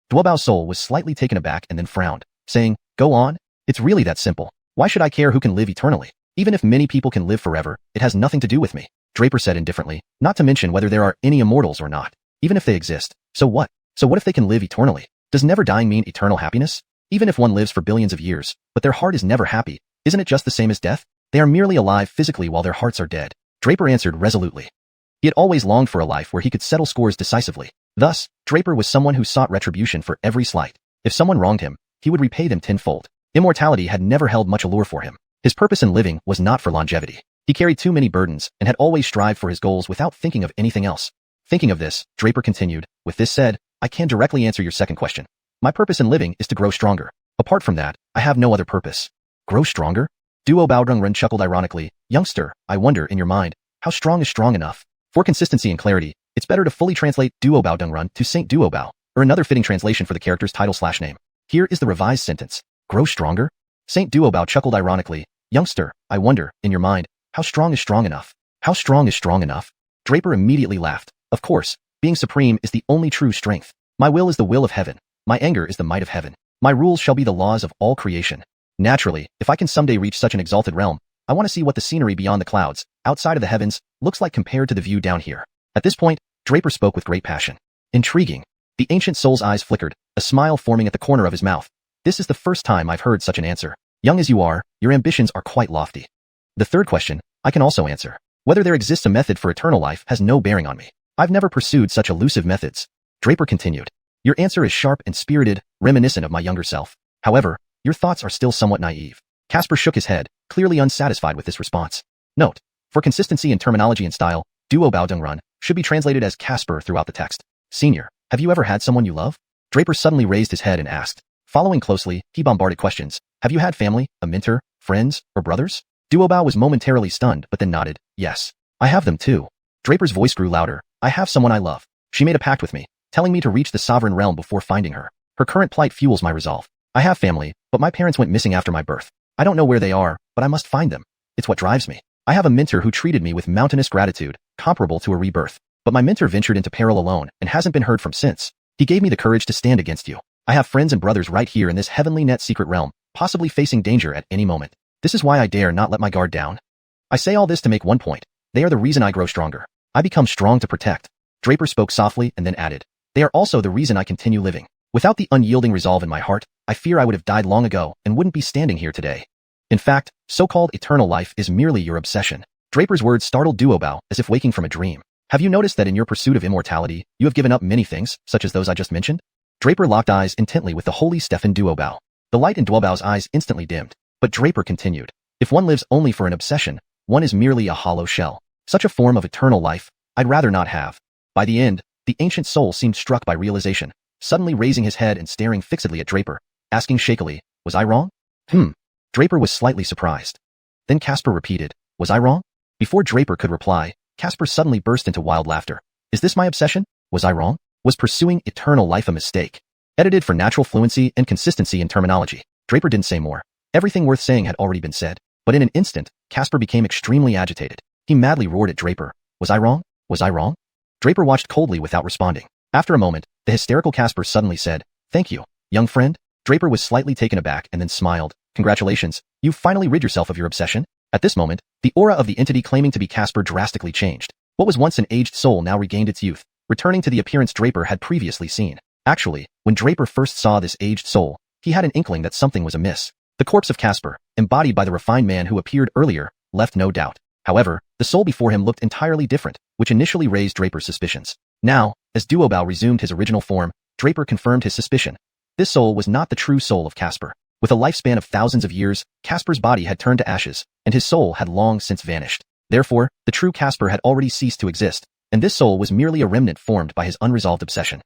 Duobao's soul was slightly taken aback and then frowned, saying, go on. It's really that simple. Why should I care who can live eternally? Even if many people can live forever, it has nothing to do with me. Draper said indifferently, not to mention whether there are any immortals or not. Even if they exist, so what? So what if they can live eternally? Does never dying mean eternal happiness? Even if one lives for billions of years, but their heart is never happy, isn't it just the same as death? They are merely alive physically while their hearts are dead. Draper answered resolutely. He had always longed for a life where he could settle scores decisively. Thus, Draper was someone who sought retribution for every slight. If someone wronged him, he would repay them tenfold. Immortality had never held much allure for him. His purpose in living was not for longevity. He carried too many burdens and had always strived for his goals without thinking of anything else. Thinking of this, Draper continued, with this said, I can directly answer your second question. My purpose in living is to grow stronger. Apart from that, I have no other purpose. Grow stronger? Duo Baodongren chuckled ironically. Youngster, I wonder, in your mind, how strong is strong enough? For consistency and clarity, it's better to fully translate Duo Baodongren to Saint Duo Bao, or another fitting translation for the character's title/name. Here is the revised sentence. Grow stronger? Saint Duo Bao chuckled ironically. Youngster, I wonder, in your mind, how strong is strong enough? How strong is strong enough? Draper immediately laughed. Of course, being supreme is the only true strength. My will is the will of heaven. My anger is the might of heaven. My rules shall be the laws of all creation. Naturally, if I can someday reach such an exalted realm, I want to see what the scenery beyond the clouds, outside of the heavens, looks like compared to the view down here. At this point, Draper spoke with great passion. Intriguing. The ancient soul's eyes flickered, a smile forming at the corner of his mouth. This is the first time I've heard such an answer. Young as you are, your ambitions are quite lofty. The third question, I can also answer. Whether there exists a method for eternal life has no bearing on me. I've never pursued such elusive methods. Draper continued. Your answer is sharp and spirited, reminiscent of my younger self. However, your thoughts are still somewhat naive. Casper shook his head, clearly unsatisfied with this response. Note: for consistency in terminology and style, duo-bao-dung-run should be translated as Casper throughout the text. Senior, have you ever had someone you love? Draper suddenly raised his head and asked. Following closely, he bombarded questions. Have you had family, a mentor, friends, or brothers? Duo-bao was momentarily stunned but then nodded. Yes. I have them too. Draper's voice grew louder. I have someone I love. She made a pact with me, telling me to reach the sovereign realm before finding her. Her current plight fuels my resolve. I have family, but my parents went missing after my birth. I don't know where they are, but I must find them. It's what drives me. I have a mentor who treated me with mountainous gratitude, comparable to a rebirth. But my mentor ventured into peril alone and hasn't been heard from since. He gave me the courage to stand against you. I have friends and brothers right here in this heavenly net secret realm, possibly facing danger at any moment. This is why I dare not let my guard down. I say all this to make one point. They are the reason I grow stronger. I become strong to protect. Draper spoke softly and then added. They are also the reason I continue living. Without the unyielding resolve in my heart, I fear I would have died long ago and wouldn't be standing here today. In fact, so-called eternal life is merely your obsession. Draper's words startled Duo-bao as if waking from a dream. Have you noticed that in your pursuit of immortality, you have given up many things, such as those I just mentioned? Draper locked eyes intently with the holy Stefan Duo-bao. The light in Duo-bao's eyes instantly dimmed, but Draper continued. If one lives only for an obsession, one is merely a hollow shell. Such a form of eternal life, I'd rather not have. By the end, the ancient soul seemed struck by realization, suddenly raising his head and staring fixedly at Draper, asking shakily, was I wrong? Draper was slightly surprised. Then Casper repeated, was I wrong? Before Draper could reply, Casper suddenly burst into wild laughter. Is this my obsession? Was I wrong? Was pursuing eternal life a mistake? Edited for natural fluency and consistency in terminology. Draper didn't say more. Everything worth saying had already been said. But in an instant, Casper became extremely agitated. He madly roared at Draper. Was I wrong? Was I wrong? Draper watched coldly without responding. After a moment, the hysterical Casper suddenly said, thank you, young friend. Draper was slightly taken aback and then smiled. Congratulations, you've finally rid yourself of your obsession. At this moment, the aura of the entity claiming to be Casper drastically changed. What was once an aged soul now regained its youth, returning to the appearance Draper had previously seen. Actually, when Draper first saw this aged soul, he had an inkling that something was amiss. The corpse of Casper, embodied by the refined man who appeared earlier, left no doubt. However, the soul before him looked entirely different, which initially raised Draper's suspicions. Now, as Duo-bao resumed his original form, Draper confirmed his suspicion. This soul was not the true soul of Casper. With a lifespan of thousands of years, Casper's body had turned to ashes, and his soul had long since vanished. Therefore, the true Casper had already ceased to exist, and this soul was merely a remnant formed by his unresolved obsession.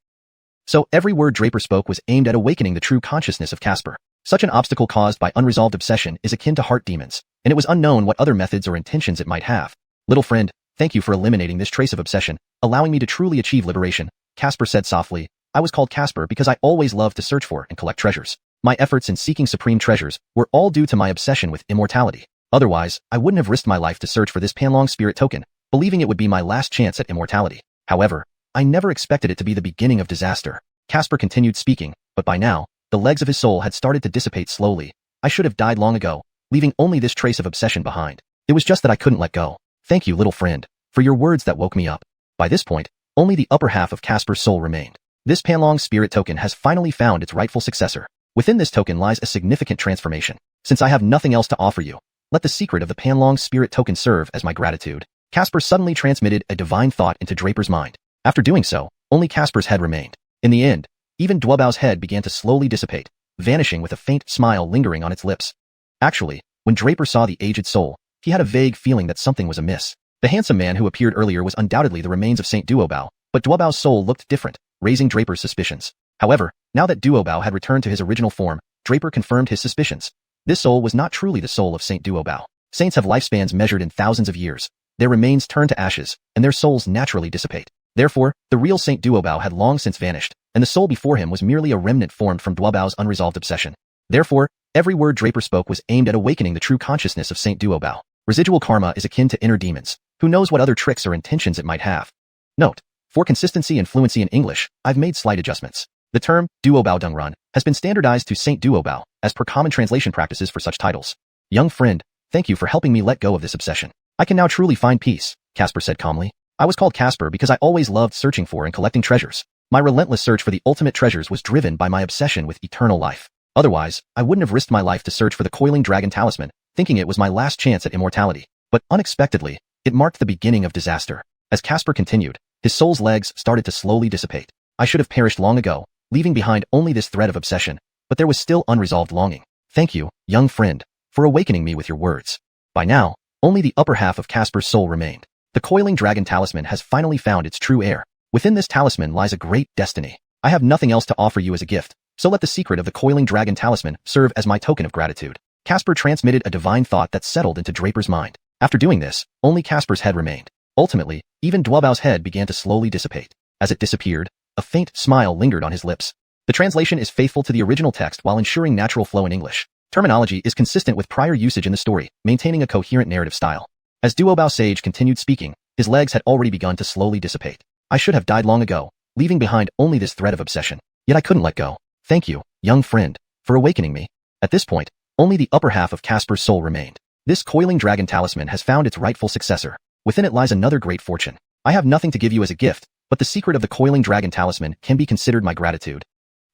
So every word Draper spoke was aimed at awakening the true consciousness of Casper. Such an obstacle caused by unresolved obsession is akin to heart demons, and it was unknown what other methods or intentions it might have. Little friend, thank you for eliminating this trace of obsession, allowing me to truly achieve liberation, Casper said softly. I was called Casper because I always loved to search for and collect treasures. My efforts in seeking supreme treasures were all due to my obsession with immortality. Otherwise, I wouldn't have risked my life to search for this Panlong spirit token, believing it would be my last chance at immortality. However, I never expected it to be the beginning of disaster. Casper continued speaking, but by now, the legs of his soul had started to dissipate slowly. I should have died long ago, leaving only this trace of obsession behind. It was just that I couldn't let go. Thank you, little friend, for your words that woke me up. By this point, only the upper half of Casper's soul remained. This Panlong spirit token has finally found its rightful successor. Within this token lies a significant transformation. Since I have nothing else to offer you, let the secret of the Panlong spirit token serve as my gratitude. Casper suddenly transmitted a divine thought into Draper's mind. After doing so, only Casper's head remained. In the end, even Duo-bao's head began to slowly dissipate, vanishing with a faint smile lingering on its lips. Actually, when Draper saw the aged soul, he had a vague feeling that something was amiss. The handsome man who appeared earlier was undoubtedly the remains of Saint Duo-bao, but Duo-bao's soul looked different, raising Draper's suspicions. However, now that Duo-bao had returned to his original form, Draper confirmed his suspicions. This soul was not truly the soul of Saint Duo-bao. Saints have lifespans measured in thousands of years. Their remains turn to ashes, and their souls naturally dissipate. Therefore, the real Saint Duo-bao had long since vanished, and the soul before him was merely a remnant formed from Duo-bao's unresolved obsession. Therefore, every word Draper spoke was aimed at awakening the true consciousness of Saint Duo-bao. Residual karma is akin to inner demons. Who knows what other tricks or intentions it might have? Note: for consistency and fluency in English, I've made slight adjustments. The term duo-bao-dung-run has been standardized to Saint Duo-bao, as per common translation practices for such titles. Young friend, Thank you for helping me let go of this obsession. I can now truly find peace, Casper said calmly. I was called Casper because I always loved searching for and collecting treasures. My relentless search for the ultimate treasures was driven by my obsession with eternal life. Otherwise, I wouldn't have risked my life to search for the coiling dragon talisman, thinking it was my last chance at immortality. But unexpectedly, it marked the beginning of disaster. As Casper continued, his soul's legs started to slowly dissipate. I should have perished long ago, leaving behind only this thread of obsession, but there was still unresolved longing. Thank you, young friend, for awakening me with your words. By now, only the upper half of Casper's soul remained. The coiling dragon talisman has finally found its true heir. Within this talisman lies a great destiny. I have nothing else to offer you as a gift, so let the secret of the coiling dragon talisman serve as my token of gratitude. Casper transmitted a divine thought that settled into Draper's mind. After doing this, only Casper's head remained. Ultimately, even Dwabao's head began to slowly dissipate. As it disappeared, a faint smile lingered on his lips. The translation is faithful to the original text while ensuring natural flow in English. Terminology is consistent with prior usage in the story, maintaining a coherent narrative style. As Duobao Sage continued speaking, his legs had already begun to slowly dissipate. I should have died long ago, leaving behind only this thread of obsession. Yet I couldn't let go. Thank you, young friend, for awakening me. At this point, only the upper half of Casper's soul remained. This coiling dragon talisman has found its rightful successor. Within it lies another great fortune. I have nothing to give you as a gift, but the secret of the coiling dragon talisman can be considered my gratitude.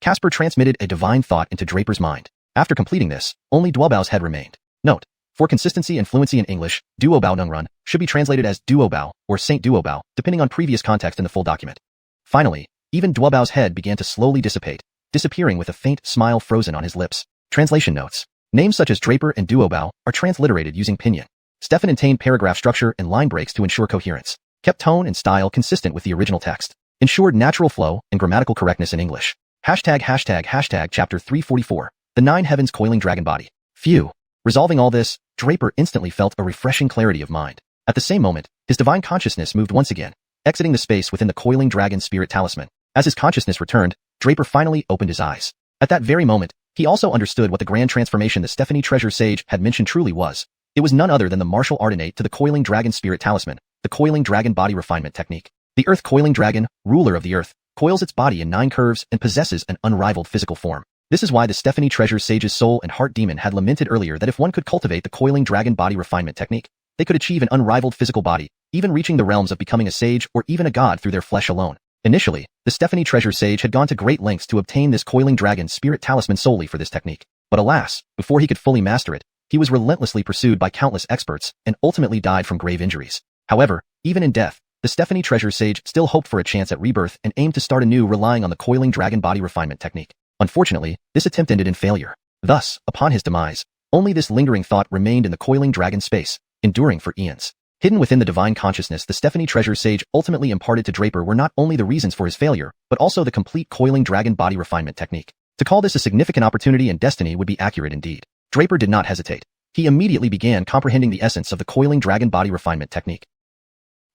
Casper transmitted a divine thought into Draper's mind. After completing this, only Duobao's head remained. Note: for consistency and fluency in English, Duobao Nungrun should be translated as Duobao or Saint Duobao, depending on previous context in the full document. Finally, even Duobao's head began to slowly dissipate, disappearing with a faint smile frozen on his lips. Translation notes: names such as Draper and Duobao are transliterated using pinyin. Stefan maintained paragraph structure and line breaks to ensure coherence, kept tone and style consistent with the original text, ensured natural flow and grammatical correctness in English. Hashtag chapter 344, the 9 heavens coiling dragon body. Phew. Resolving all this, Draper instantly felt a refreshing clarity of mind. At the same moment, his divine consciousness moved once again, exiting the space within the coiling dragon spirit talisman. As his consciousness returned, Draper finally opened his eyes. At that very moment, he also understood what the grand transformation the Stephanie Treasure Sage had mentioned truly was. It was none other than the martial art innate to the coiling dragon spirit talisman, the coiling dragon body refinement technique. The earth coiling dragon, ruler of the earth, coils its body in 9 curves and possesses an unrivaled physical form. This is why the Stephanie Treasure Sage's soul and heart demon had lamented earlier that if one could cultivate the coiling dragon body refinement technique, they could achieve an unrivaled physical body, even reaching the realms of becoming a sage or even a god through their flesh alone. Initially, the Stephanie Treasure Sage had gone to great lengths to obtain this coiling dragon spirit talisman solely for this technique. But alas, before he could fully master it, he was relentlessly pursued by countless experts and ultimately died from grave injuries. However, even in death, the Stephanie Treasure Sage still hoped for a chance at rebirth and aimed to start anew relying on the coiling dragon body refinement technique. Unfortunately, this attempt ended in failure. Thus, upon his demise, only this lingering thought remained in the coiling dragon space, enduring for eons. Hidden within the divine consciousness the Stephanie Treasure Sage ultimately imparted to Draper were not only the reasons for his failure, but also the complete coiling dragon body refinement technique. To call this a significant opportunity and destiny would be accurate indeed. Draper did not hesitate. He immediately began comprehending the essence of the coiling dragon body refinement technique.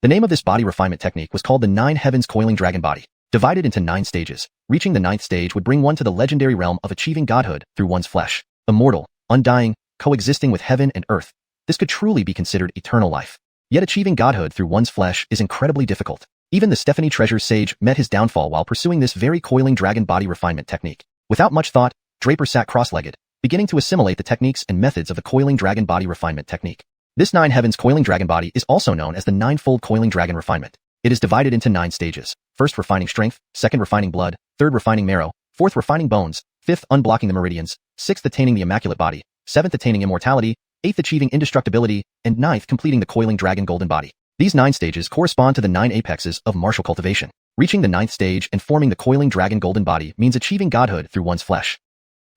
The name of this body refinement technique was called the 9 heavens coiling dragon body. Divided into 9 stages, reaching the 9th stage would bring one to the legendary realm of achieving godhood through one's flesh. Immortal, undying, coexisting with heaven and earth. This could truly be considered eternal life. Yet achieving godhood through one's flesh is incredibly difficult. Even the Stephanie Treasure Sage met his downfall while pursuing this very coiling dragon body refinement technique. Without much thought, Draper sat cross-legged, beginning to assimilate the techniques and methods of the coiling dragon body refinement technique. This 9 heavens coiling dragon body is also known as the 9-fold coiling dragon refinement. It is divided into 9 stages. First, refining strength. Second, refining blood. Third, refining marrow. Fourth, refining bones. Fifth, unblocking the meridians. Sixth, attaining the immaculate body. Seventh, attaining immortality. Eighth, achieving indestructibility. And ninth, completing the coiling dragon golden body. These 9 stages correspond to the 9 apexes of martial cultivation. Reaching the 9th stage and forming the coiling dragon golden body means achieving godhood through one's flesh.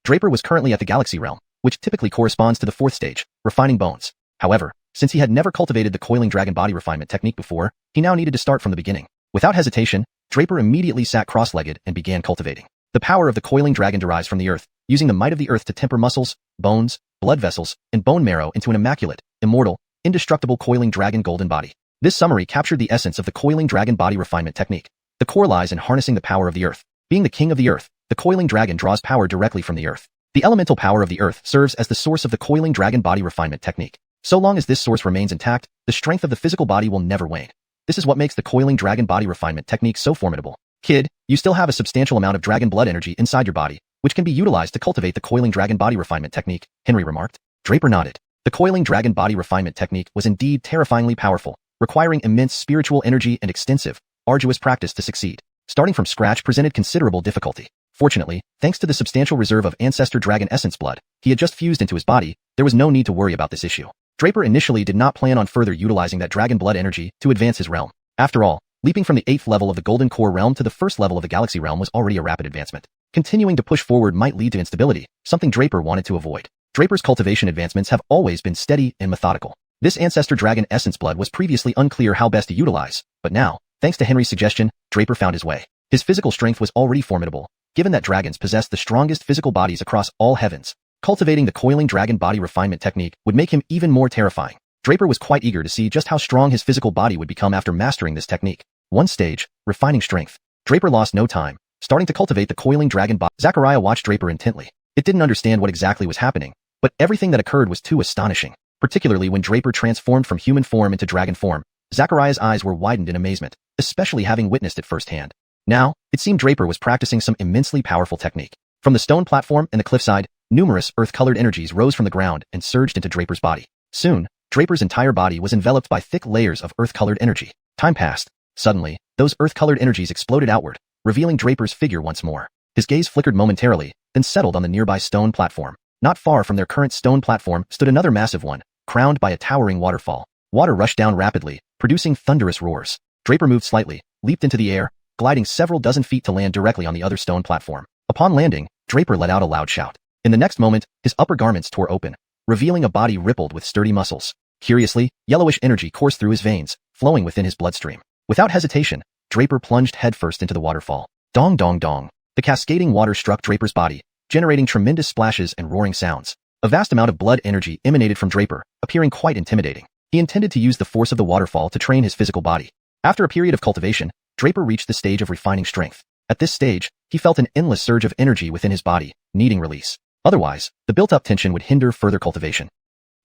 Draper was currently at the galaxy realm, which typically corresponds to the 4th stage, refining bones. However, since he had never cultivated the coiling dragon body refinement technique before, he now needed to start from the beginning. Without hesitation, Draper immediately sat cross-legged and began cultivating. The power of the coiling dragon derives from the earth, using the might of the earth to temper muscles, bones, blood vessels, and bone marrow into an immaculate, immortal, indestructible coiling dragon golden body. This summary captured the essence of the coiling dragon body refinement technique. The core lies in harnessing the power of the earth. Being the king of the earth, the coiling dragon draws power directly from the earth. The elemental power of the earth serves as the source of the coiling dragon body refinement technique. So long as this source remains intact, the strength of the physical body will never wane. This is what makes the coiling dragon body refinement technique so formidable. Kid, you still have a substantial amount of dragon blood energy inside your body, which can be utilized to cultivate the coiling dragon body refinement technique, Henry remarked. Draper nodded. The coiling dragon body refinement technique was indeed terrifyingly powerful, requiring immense spiritual energy and extensive, arduous practice to succeed. Starting from scratch presented considerable difficulty. Fortunately, thanks to the substantial reserve of ancestor dragon essence blood he had just fused into his body, there was no need to worry about this issue. Draper initially did not plan on further utilizing that dragon blood energy to advance his realm. After all, leaping from the 8th level of the Golden Core realm to the 1st level of the Galaxy realm was already a rapid advancement. Continuing to push forward might lead to instability, something Draper wanted to avoid. Draper's cultivation advancements have always been steady and methodical. This ancestor dragon essence blood was previously unclear how best to utilize, but now, thanks to Henry's suggestion, Draper found his way. His physical strength was already formidable, given that dragons possessed the strongest physical bodies across all heavens. Cultivating the coiling dragon body refinement technique would make him even more terrifying. Draper was quite eager to see just how strong his physical body would become after mastering this technique. One stage, refining strength. Draper lost no time, starting to cultivate the coiling dragon body. Zachariah watched Draper intently. It didn't understand what exactly was happening, but everything that occurred was too astonishing. Particularly when Draper transformed from human form into dragon form, Zachariah's eyes were widened in amazement, especially having witnessed it firsthand. Now, it seemed Draper was practicing some immensely powerful technique. From the stone platform and the cliffside, numerous earth-colored energies rose from the ground and surged into Draper's body. Soon, Draper's entire body was enveloped by thick layers of earth-colored energy. Time passed. Suddenly, those earth-colored energies exploded outward, revealing Draper's figure once more. His gaze flickered momentarily, then settled on the nearby stone platform. Not far from their current stone platform stood another massive one, crowned by a towering waterfall. Water rushed down rapidly, producing thunderous roars. Draper moved slightly, leaped into the air, gliding several dozen feet to land directly on the other stone platform. Upon landing, Draper let out a loud shout. In the next moment, his upper garments tore open, revealing a body rippled with sturdy muscles. Curiously, yellowish energy coursed through his veins, flowing within his bloodstream. Without hesitation, Draper plunged headfirst into the waterfall. Dong dong dong. The cascading water struck Draper's body, generating tremendous splashes and roaring sounds. A vast amount of blood energy emanated from Draper, appearing quite intimidating. He intended to use the force of the waterfall to train his physical body. After a period of cultivation, Draper reached the stage of refining strength. At this stage, he felt an endless surge of energy within his body, needing release. Otherwise, the built-up tension would hinder further cultivation.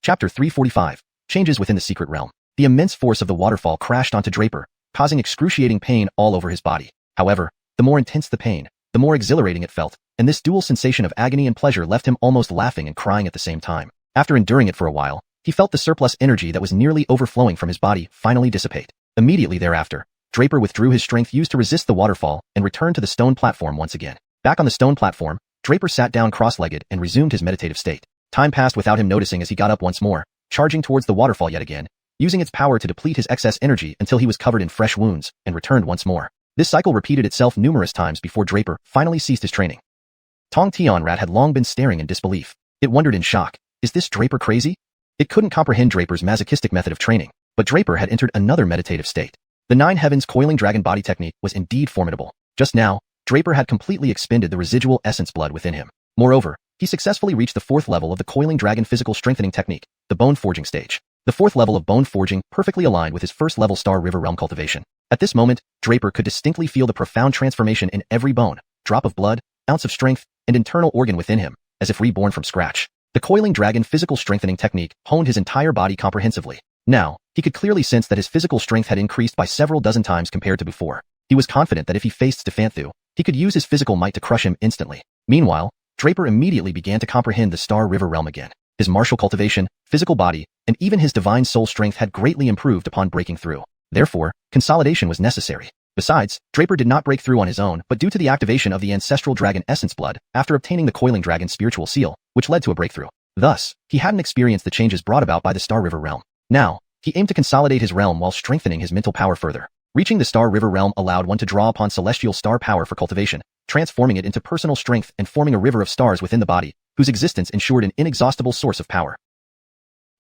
Chapter 345. Changes within the secret realm. The immense force of the waterfall crashed onto Draper, causing excruciating pain all over his body. However, the more intense the pain, the more exhilarating it felt, and this dual sensation of agony and pleasure left him almost laughing and crying at the same time. After enduring it for a while, he felt the surplus energy that was nearly overflowing from his body finally dissipate. Immediately thereafter, Draper withdrew his strength used to resist the waterfall and returned to the stone platform once again. Back on the stone platform, Draper sat down cross-legged and resumed his meditative state. Time passed without him noticing as he got up once more, charging towards the waterfall yet again, using its power to deplete his excess energy until he was covered in fresh wounds, and returned once more. This cycle repeated itself numerous times before Draper finally ceased his training. Tong Tianrat had long been staring in disbelief. It wondered in shock, is this Draper crazy? It couldn't comprehend Draper's masochistic method of training, but Draper had entered another meditative state. The Nine Heavens coiling dragon body technique was indeed formidable. Just now, Draper had completely expended the residual essence blood within him. Moreover, he successfully reached the 4th level of the coiling dragon physical strengthening technique, the bone forging stage. The 4th level of bone forging perfectly aligned with his 1st level Star River realm cultivation. At this moment, Draper could distinctly feel the profound transformation in every bone, drop of blood, ounce of strength, and internal organ within him, as if reborn from scratch. The coiling dragon physical strengthening technique honed his entire body comprehensively. Now, he could clearly sense that his physical strength had increased by several dozen times compared to before. He was confident that if he faced Stefanthu, he could use his physical might to crush him instantly. Meanwhile, Draper immediately began to comprehend the Star River realm again. His martial cultivation, physical body, and even his divine soul strength had greatly improved upon breaking through. Therefore, consolidation was necessary. Besides, Draper did not break through on his own, but due to the activation of the ancestral dragon essence blood after obtaining the coiling dragon spiritual seal, which led to a breakthrough. Thus, he hadn't experienced the changes brought about by the Star River realm. Now, he aimed to consolidate his realm while strengthening his mental power further. Reaching the Star River realm allowed one to draw upon celestial star power for cultivation, transforming it into personal strength and forming a river of stars within the body, whose existence ensured an inexhaustible source of power.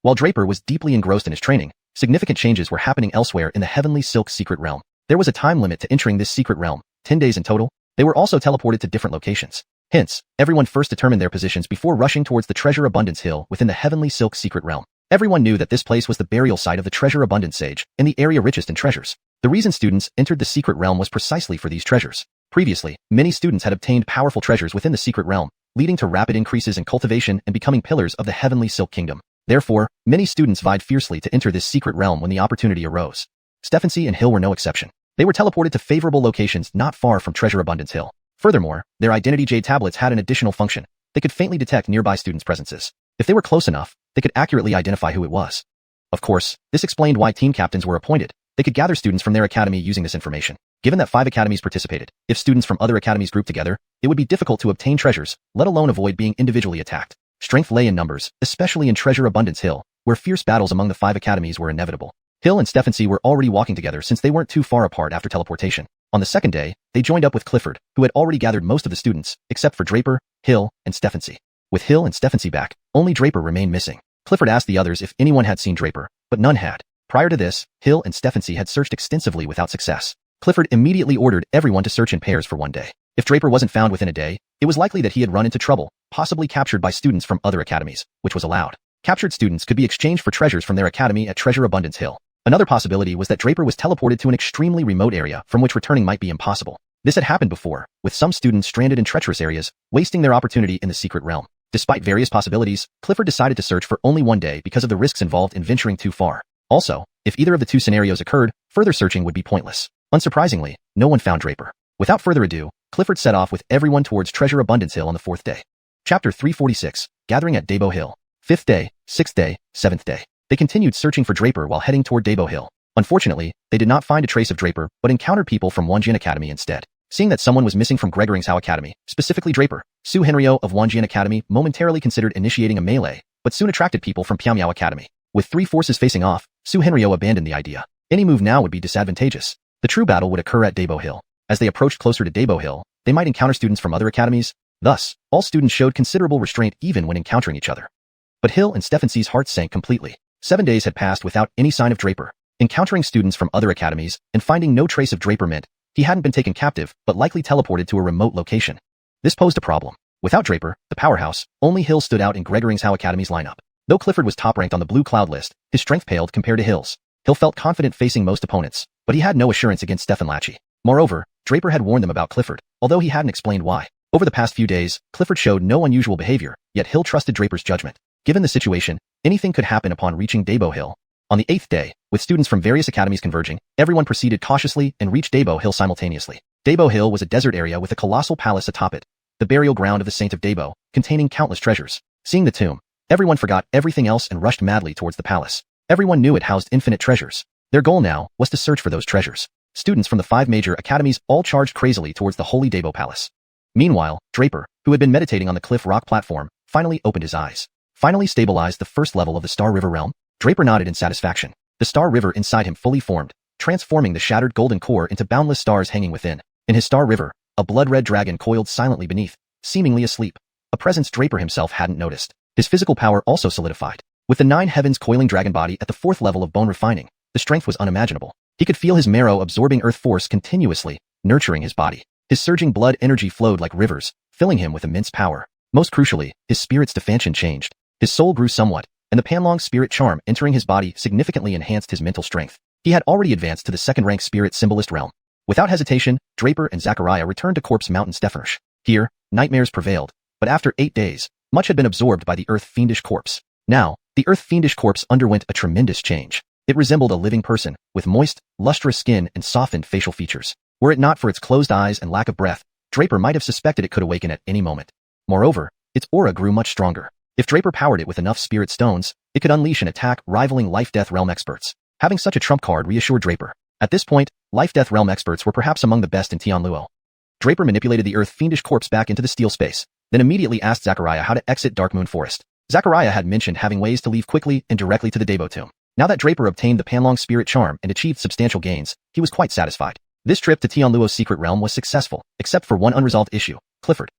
While Draper was deeply engrossed in his training, significant changes were happening elsewhere in the Heavenly Silk secret realm. There was a time limit to entering this secret realm, 10 days in total. They were also teleported to different locations. Hence, everyone first determined their positions before rushing towards the Treasure Abundance Hill within the Heavenly Silk secret realm. Everyone knew that this place was the burial site of the Treasure Abundance Sage, and the area richest in treasures. The reason students entered the secret realm was precisely for these treasures. Previously, many students had obtained powerful treasures within the secret realm, leading to rapid increases in cultivation and becoming pillars of the Heavenly Silk Kingdom. Therefore, many students vied fiercely to enter this secret realm when the opportunity arose. Stephency and Hill were no exception. They were teleported to favorable locations not far from Treasure Abundance Hill. Furthermore, their identity jade tablets had an additional function. They could faintly detect nearby students' presences. If they were close enough, they they could accurately identify who it was. Of course, this explained why team captains were appointed. They could gather students from their academy using this information. Given that 5 academies participated, if students from other academies grouped together, it would be difficult to obtain treasures, let alone avoid being individually attacked. Strength lay in numbers, especially in Treasure Abundance Hill, where fierce battles among the 5 academies were inevitable. Hill and xianxia were already walking together since they weren't too far apart after teleportation. On the second day, they joined up with Clifford, who had already gathered most of the students, except for Draper, Hill, and xianxia. With Hill and xianxia back, only Draper remained missing. Clifford asked the others if anyone had seen Draper, but none had. Prior to this, Hill and xianxia had searched extensively without success. Clifford immediately ordered everyone to search in pairs for 1 day. If Draper wasn't found within a day, it was likely that he had run into trouble, possibly captured by students from other academies, which was allowed. Captured students could be exchanged for treasures from their academy at Treasure Abundance Hill. Another possibility was that Draper was teleported to an extremely remote area from which returning might be impossible. This had happened before, with some students stranded in treacherous areas, wasting their opportunity in the secret realm. Despite various possibilities, Clifford decided to search for only 1 day because of the risks involved in venturing too far. Also, if either of the 2 scenarios occurred, further searching would be pointless. Unsurprisingly, no one found Draper. Without further ado, Clifford set off with everyone towards Treasure Abundance Hill on the 4th day. Chapter 346, Gathering at Dabo Hill. 5th day, 6th day, 7th day. They continued searching for Draper while heading toward Dabo Hill. Unfortunately, they did not find a trace of Draper, but encountered people from Xiuxian Academy instead. Seeing that someone was missing from Xiao Academy, specifically Draper, xiuxian of Xiuxian Academy momentarily considered initiating a melee, but soon attracted people from Piamiao Academy. With 3 forces facing off, xiuxian abandoned the idea. Any move now would be disadvantageous. The true battle would occur at Dabo Hill. As they approached closer to Dabo Hill, they might encounter students from other academies. Thus, all students showed considerable restraint even when encountering each other. But Hill and xianxia's hearts sank completely. 7 days had passed without any sign of Draper. Encountering students from other academies and finding no trace of Draper meant he hadn't been taken captive, but likely teleported to a remote location. This posed a problem. Without Draper, the powerhouse, only Hill stood out in Xiao Academy's lineup. Though Clifford was top-ranked on the Blue Cloud list, his strength paled compared to Hill's. Hill felt confident facing most opponents, but he had no assurance against Stefan Lachi. Moreover, Draper had warned them about Clifford, although he hadn't explained why. Over the past few days, Clifford showed no unusual behavior, yet Hill trusted Draper's judgment. Given the situation, anything could happen upon reaching Dabo Hill. On the 8th day, with students from various academies converging, everyone proceeded cautiously and reached Dabo Hill simultaneously. Dabo Hill was a desert area with a colossal palace atop it, the burial ground of the Saint of Dabo, containing countless treasures. Seeing the tomb, everyone forgot everything else and rushed madly towards the palace. Everyone knew it housed infinite treasures. Their goal now was to search for those treasures. Students from the 5 major academies all charged crazily towards the holy Dabo Palace. Meanwhile, Draper, who had been meditating on the cliff rock platform, finally opened his eyes. Finally stabilized the first level of the Star River realm. Draper nodded in satisfaction. The Star River inside him fully formed, transforming the shattered golden core into boundless stars hanging within. In his Star River, a blood-red dragon coiled silently beneath, seemingly asleep, a presence Draper himself hadn't noticed. His physical power also solidified. With the 9 heavens coiling dragon body at the 4th level of bone refining, the strength was unimaginable. He could feel his marrow absorbing earth force continuously, nurturing his body. His surging blood energy flowed like rivers, filling him with immense power. Most crucially, his spirit's defension changed. His soul grew somewhat, and the Panlong spirit charm entering his body significantly enhanced his mental strength. He had already advanced to the 2nd-rank spirit symbolist realm. Without hesitation, Draper and Zachariah returned to Corpse Mountain Stefanursh. Here, nightmares prevailed, but after 8 days, much had been absorbed by the Earth Fiendish corpse. Now, the Earth Fiendish corpse underwent a tremendous change. It resembled a living person, with moist, lustrous skin and softened facial features. Were it not for its closed eyes and lack of breath, Draper might have suspected it could awaken at any moment. Moreover, its aura grew much stronger. If Draper powered it with enough spirit stones, it could unleash an attack rivaling Life-Death Realm experts. Having such a trump card reassured Draper. At this point, Life-Death Realm experts were perhaps among the best in Tianluo. Draper manipulated the Earth Fiendish corpse back into the steel space, then immediately asked Zachariah how to exit Dark Moon Forest. Zachariah had mentioned having ways to leave quickly and directly to the Dabo tomb. Now that Draper obtained the Panlong spirit charm and achieved substantial gains, he was quite satisfied. This trip to Tianluo's secret realm was successful, except for one unresolved issue, Clifford.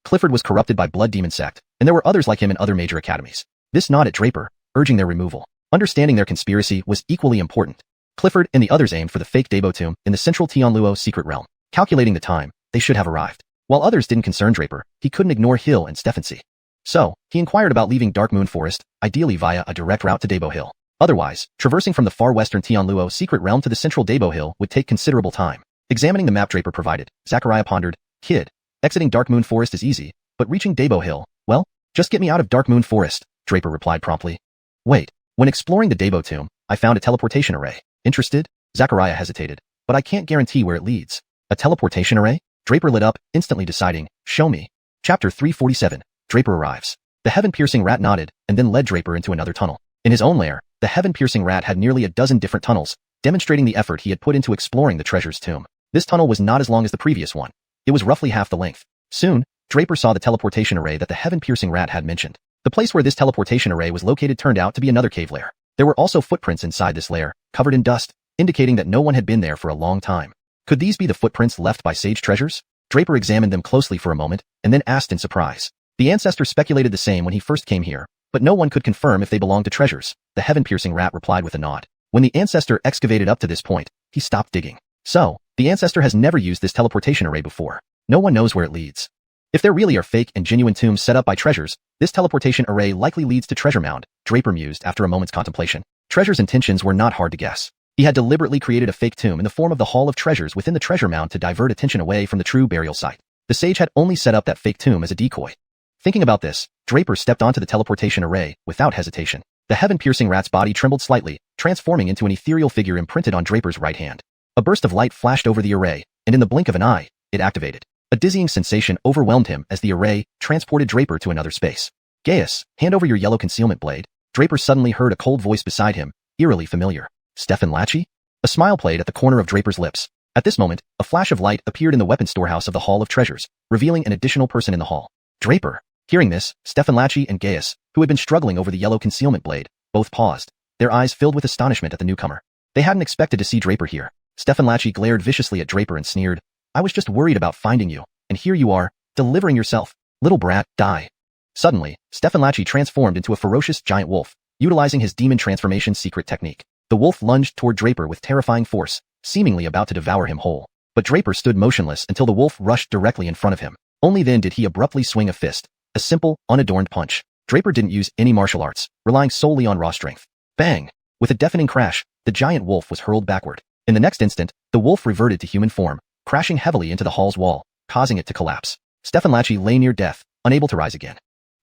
Clifford was corrupted by Blood Demon Sect, and there were others like him in other major academies. This gnawed at Draper, urging their removal. Understanding their conspiracy was equally important. Clifford and the others aimed for the fake Dabo tomb in the central Tianluo secret realm. Calculating the time, they should have arrived. While others didn't concern Draper, he couldn't ignore Hill and xianxia. So, he inquired about leaving Dark Moon Forest, ideally via a direct route to Dabo Hill. Otherwise, traversing from the far western Tianluo secret realm to the central Dabo Hill would take considerable time. Examining the map Draper provided, Zachariah pondered, "Kid, exiting Dark Moon Forest is easy, but reaching Dabo Hill, well, just get me out of Dark Moon Forest," Draper replied promptly. "Wait, when exploring the Dabo tomb, I found a teleportation array. Interested?" Zachariah hesitated, "But I can't guarantee where it leads." "A teleportation array?" Draper lit up, instantly deciding, "Show me." Chapter 347, Draper arrives. The heaven-piercing rat nodded, and then led Draper into another tunnel. In his own lair, the heaven-piercing rat had nearly a dozen different tunnels, demonstrating the effort he had put into exploring the treasure's tomb. This tunnel was not as long as the previous one. It was roughly half the length. Soon, Draper saw the teleportation array that the heaven-piercing rat had mentioned. The place where this teleportation array was located turned out to be another cave lair. There were also footprints inside this lair, covered in dust, indicating that no one had been there for a long time. Could these be the footprints left by sage treasures? Draper examined them closely for a moment, and then asked in surprise. The ancestor speculated the same when he first came here, but no one could confirm if they belonged to treasures. The heaven-piercing rat replied with a nod. When the ancestor excavated up to this point, he stopped digging. So, the ancestor has never used this teleportation array before. No one knows where it leads. If there really are fake and genuine tombs set up by treasures, this teleportation array likely leads to Treasure Mound, Draper mused after a moment's contemplation. Treasure's intentions were not hard to guess. He had deliberately created a fake tomb in the form of the Hall of Treasures within the Treasure Mound to divert attention away from the true burial site. The sage had only set up that fake tomb as a decoy. Thinking about this, Draper stepped onto the teleportation array without hesitation. The heaven-piercing rat's body trembled slightly, transforming into an ethereal figure imprinted on Draper's right hand. A burst of light flashed over the array, and in the blink of an eye, it activated. A dizzying sensation overwhelmed him as the array transported Draper to another space. Gaius, hand over your yellow concealment blade. Draper suddenly heard a cold voice beside him, eerily familiar. Stefan Lachie? A smile played at the corner of Draper's lips. At this moment, a flash of light appeared in the weapon storehouse of the Hall of Treasures, revealing an additional person in the hall. Draper. Hearing this, Stefan Lachie and Gaius, who had been struggling over the yellow concealment blade, both paused, their eyes filled with astonishment at the newcomer. They hadn't expected to see Draper here. Stefan Lachie glared viciously at Draper and sneered. I was just worried about finding you, and here you are, delivering yourself. Little brat, die. Suddenly, Stefan Lachie transformed into a ferocious giant wolf, utilizing his demon transformation secret technique. The wolf lunged toward Draper with terrifying force, seemingly about to devour him whole. But Draper stood motionless until the wolf rushed directly in front of him. Only then did he abruptly swing a fist, a simple, unadorned punch. Draper didn't use any martial arts, relying solely on raw strength. Bang! With a deafening crash, the giant wolf was hurled backward. In the next instant, the wolf reverted to human form, crashing heavily into the hall's wall, causing it to collapse. Stefan Lachie lay near death, unable to rise again.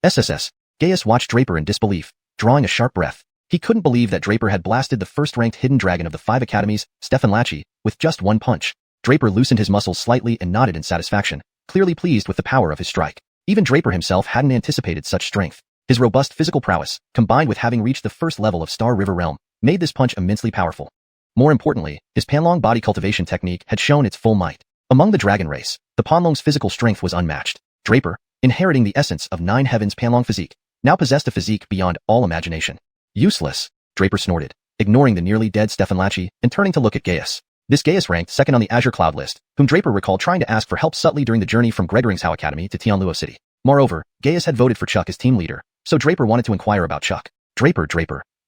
SSS. Gaius watched Draper in disbelief, drawing a sharp breath. He couldn't believe that Draper had blasted the first-ranked hidden dragon of the 5 academies, Stefan Lachie, with just one punch. Draper loosened his muscles slightly and nodded in satisfaction, clearly pleased with the power of his strike. Even Draper himself hadn't anticipated such strength. His robust physical prowess, combined with having reached the first level of Star River Realm, made this punch immensely powerful. More importantly, his Panlong body cultivation technique had shown its full might. Among the dragon race, the Panlong's physical strength was unmatched. Draper, inheriting the essence of 9 heavens Panlong physique, now possessed a physique beyond all imagination. Useless, Draper snorted, ignoring the nearly dead Stefan Lachie and turning to look at Gaius. This Gaius ranked second on the Azure Cloud list, whom Draper recalled trying to ask for help subtly during the journey from Gregoringshow Academy to Tianluo City. Moreover, Gaius had voted for Chuck as team leader, so Draper wanted to inquire about Chuck. Draper,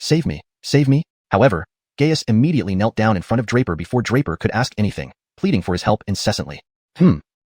save me, save me. However, Gaius immediately knelt down in front of Draper before Draper could ask anything, pleading for his help incessantly.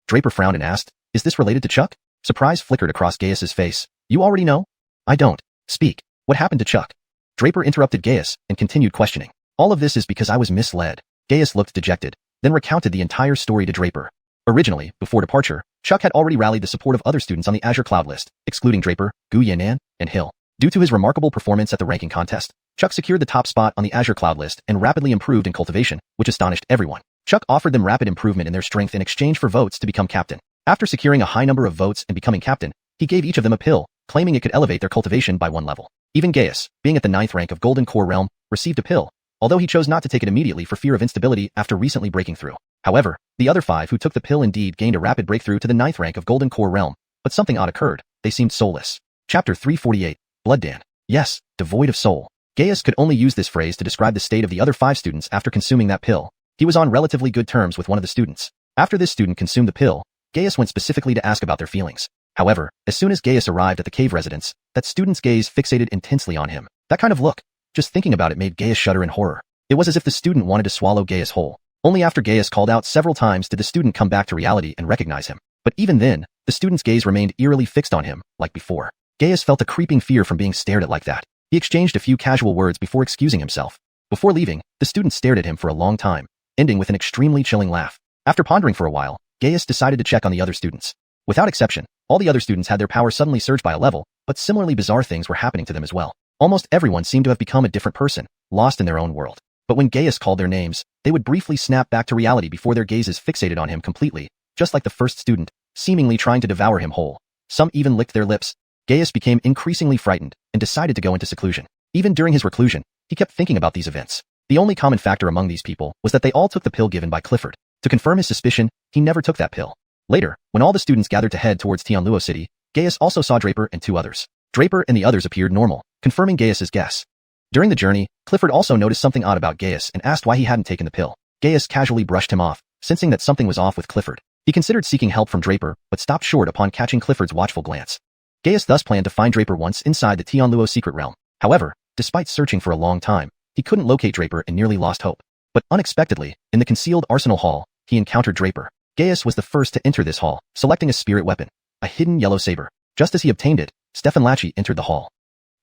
Draper frowned and asked, is this related to Chuck? Surprise flickered across Gaius's face. You already know? I don't. Speak. What happened to Chuck? Draper interrupted Gaius and continued questioning. All of this is because I was misled. Gaius looked dejected, then recounted the entire story to Draper. Originally, before departure, Chuck had already rallied the support of other students on the Azure Cloud list, excluding Draper, Gu Yanan, and Hill. Due to his remarkable performance at the ranking contest, Chuck secured the top spot on the Azure Cloud list and rapidly improved in cultivation, which astonished everyone. Chuck offered them rapid improvement in their strength in exchange for votes to become captain. After securing a high number of votes and becoming captain, he gave each of them a pill, claiming it could elevate their cultivation by 1 level. Even Gaius, being at the 9th rank of Golden Core Realm, received a pill, although he chose not to take it immediately for fear of instability after recently breaking through. However, the other 5 who took the pill indeed gained a rapid breakthrough to the 9th rank of Golden Core Realm, but something odd occurred. They seemed soulless. Chapter 348, Blooddan. Yes, devoid of soul. Gaius could only use this phrase to describe the state of the other 5 students after consuming that pill. He was on relatively good terms with one of the students. After this student consumed the pill, Gaius went specifically to ask about their feelings. However, as soon as Gaius arrived at the cave residence, that student's gaze fixated intensely on him. That kind of look, just thinking about it made Gaius shudder in horror. It was as if the student wanted to swallow Gaius whole. Only after Gaius called out several times did the student come back to reality and recognize him. But even then, the student's gaze remained eerily fixed on him, like before. Gaius felt a creeping fear from being stared at like that. He exchanged a few casual words before excusing himself. Before leaving, the student stared at him for a long time, ending with an extremely chilling laugh. After pondering for a while, Gaius decided to check on the other students. Without exception, all the other students had their power suddenly surge by a level, but similarly bizarre things were happening to them as well. Almost everyone seemed to have become a different person, lost in their own world. But when Gaius called their names, they would briefly snap back to reality before their gazes fixated on him completely, just like the first student, seemingly trying to devour him whole. Some even licked their lips. Gaius became increasingly frightened and decided to go into seclusion. Even during his reclusion, he kept thinking about these events. The only common factor among these people was that they all took the pill given by Clifford. To confirm his suspicion, he never took that pill. Later, when all the students gathered to head towards Tianluo City, Gaius also saw Draper and 2 others. Draper and the others appeared normal, confirming Gaius's guess. During the journey, Clifford also noticed something odd about Gaius and asked why he hadn't taken the pill. Gaius casually brushed him off, sensing that something was off with Clifford. He considered seeking help from Draper, but stopped short upon catching Clifford's watchful glance. Gaius thus planned to find Draper once inside the Tianluo secret realm. However, despite searching for a long time, he couldn't locate Draper and nearly lost hope. But unexpectedly, in the concealed arsenal hall, he encountered Draper. Gaius was the first to enter this hall, selecting a spirit weapon, a hidden yellow saber. Just as he obtained it, Stefan Lachi entered the hall.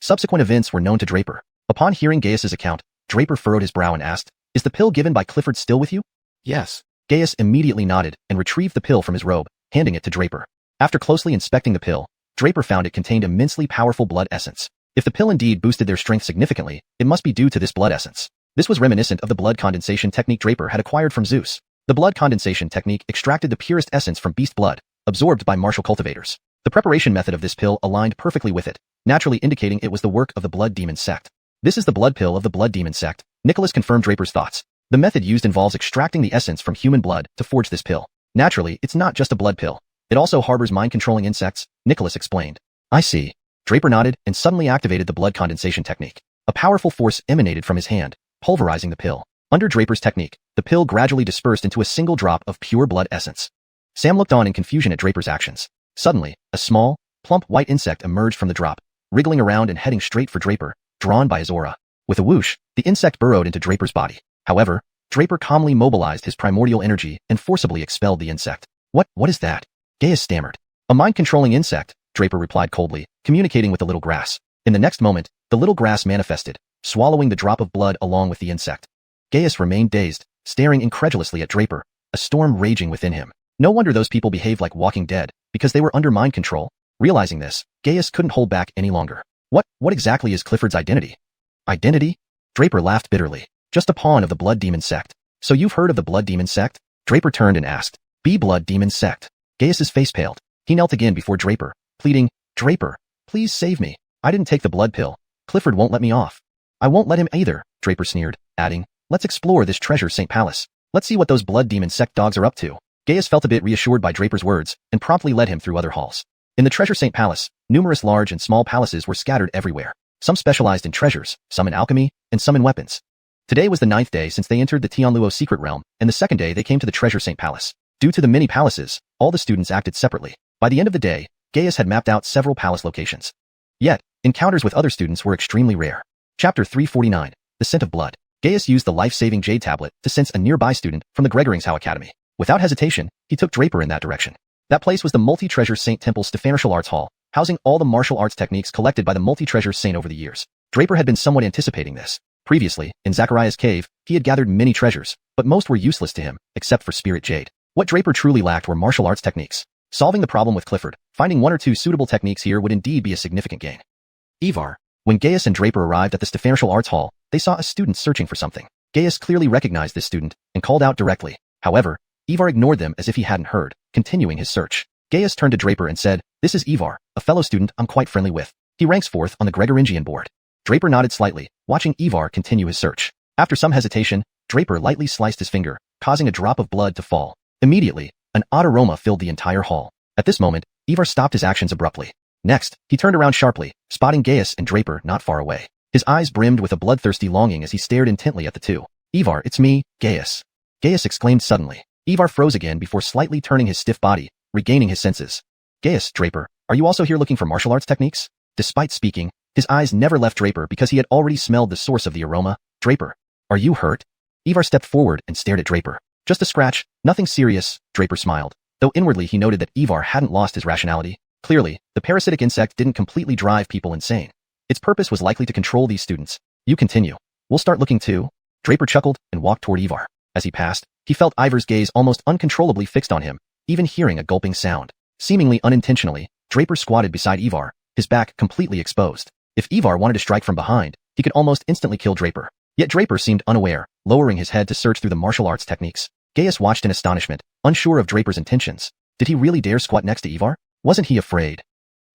Subsequent events were known to Draper. Upon hearing Gaius's account, Draper furrowed his brow and asked, "Is the pill given by Clifford still with you?" "Yes." Gaius immediately nodded and retrieved the pill from his robe, handing it to Draper. After closely inspecting the pill, Draper found it contained immensely powerful blood essence. If the pill indeed boosted their strength significantly, it must be due to this blood essence. This was reminiscent of the blood condensation technique Draper had acquired from Zeus. The blood condensation technique extracted the purest essence from beast blood, absorbed by martial cultivators. The preparation method of this pill aligned perfectly with it, naturally indicating it was the work of the Blood Demon sect. "This is the blood pill of the Blood Demon sect," Nicholas confirmed Draper's thoughts. "The method used involves extracting the essence from human blood to forge this pill. Naturally, it's not just a blood pill. It also harbors mind-controlling insects," Nicholas explained. "I see." Draper nodded and suddenly activated the blood condensation technique. A powerful force emanated from his hand, pulverizing the pill. Under Draper's technique, the pill gradually dispersed into a single drop of pure blood essence. Sam looked on in confusion at Draper's actions. Suddenly, a small, plump white insect emerged from the drop, wriggling around and heading straight for Draper, drawn by his aura. With a whoosh, the insect burrowed into Draper's body. However, Draper calmly mobilized his primordial energy and forcibly expelled the insect. What is that?" Gaius stammered. "A mind-controlling insect," Draper replied coldly, communicating with the little grass. In the next moment, the little grass manifested, swallowing the drop of blood along with the insect. Gaius remained dazed, staring incredulously at Draper, a storm raging within him. No wonder those people behaved like walking dead, because they were under mind control. Realizing this, Gaius couldn't hold back any longer. What exactly is Clifford's identity?" "Identity?" Draper laughed bitterly. "Just a pawn of the Blood Demon sect. So you've heard of the Blood Demon sect?" Draper turned and asked. "Be Blood Demon sect." Gaius's face paled. He knelt again before Draper, pleading, "Draper, please save me. I didn't take the blood pill. Clifford won't let me off." "I won't let him either," Draper sneered, adding, "Let's explore this treasure St. Palace. Let's see what those Blood Demon sect dogs are up to." Gaius felt a bit reassured by Draper's words and promptly led him through other halls. In the Treasure St. Palace, numerous large and small palaces were scattered everywhere. Some specialized in treasures, some in alchemy, and some in weapons. Today was the 9th day since they entered the Tianluo secret realm, and the 2nd day they came to the Treasure St. Palace. Due to the many palaces, all the students acted separately. By the end of the day, Gaius had mapped out several palace locations. Yet, encounters with other students were extremely rare. Chapter 349, The Scent of Blood. Gaius used the life-saving jade tablet to sense a nearby student from the Gregoringshau Academy. Without hesitation, he took Draper in that direction. That place was the Multi-Treasure Saint Temple's Stefanartial Arts Hall, housing all the martial arts techniques collected by the Multi-Treasure Saint over the years. Draper had been somewhat anticipating this. Previously, in Zachariah's cave, he had gathered many treasures, but most were useless to him, except for Spirit Jade. What Draper truly lacked were martial arts techniques. Solving the problem with Clifford, finding 1 or 2 suitable techniques here would indeed be a significant gain. Ivar. When Gaius and Draper arrived at the Stefanartial Arts Hall, they saw a student searching for something. Gaius clearly recognized this student and called out directly. However, Ivar ignored them as if he hadn't heard, continuing his search. Gaius turned to Draper and said, "This is Ivar, a fellow student I'm quite friendly with. He ranks 4th on the Gregoringian board." Draper nodded slightly, watching Ivar continue his search. After some hesitation, Draper lightly sliced his finger, causing a drop of blood to fall. Immediately, an odd aroma filled the entire hall. At this moment, Ivar stopped his actions abruptly. Next, he turned around sharply, spotting Gaius and Draper not far away. His eyes brimmed with a bloodthirsty longing as he stared intently at the two. "Ivar, it's me, Gaius." Gaius exclaimed suddenly. Ivar froze again before slightly turning his stiff body, regaining his senses. "Gaius, Draper, are you also here looking for martial arts techniques?" Despite speaking, his eyes never left Draper because he had already smelled the source of the aroma. "Draper, are you hurt?" Ivar stepped forward and stared at Draper. "Just a scratch, nothing serious," Draper smiled, though inwardly he noted that Ivar hadn't lost his rationality. Clearly, the parasitic insect didn't completely drive people insane. Its purpose was likely to control these students. "You continue. We'll start looking too." Draper chuckled and walked toward Ivar. As he passed, he felt Ivar's gaze almost uncontrollably fixed on him, even hearing a gulping sound. Seemingly unintentionally, Draper squatted beside Ivar, his back completely exposed. If Ivar wanted to strike from behind, he could almost instantly kill Draper. Yet Draper seemed unaware, lowering his head to search through the martial arts techniques. Gaius watched in astonishment, unsure of Draper's intentions. Did he really dare squat next to Ivar? Wasn't he afraid?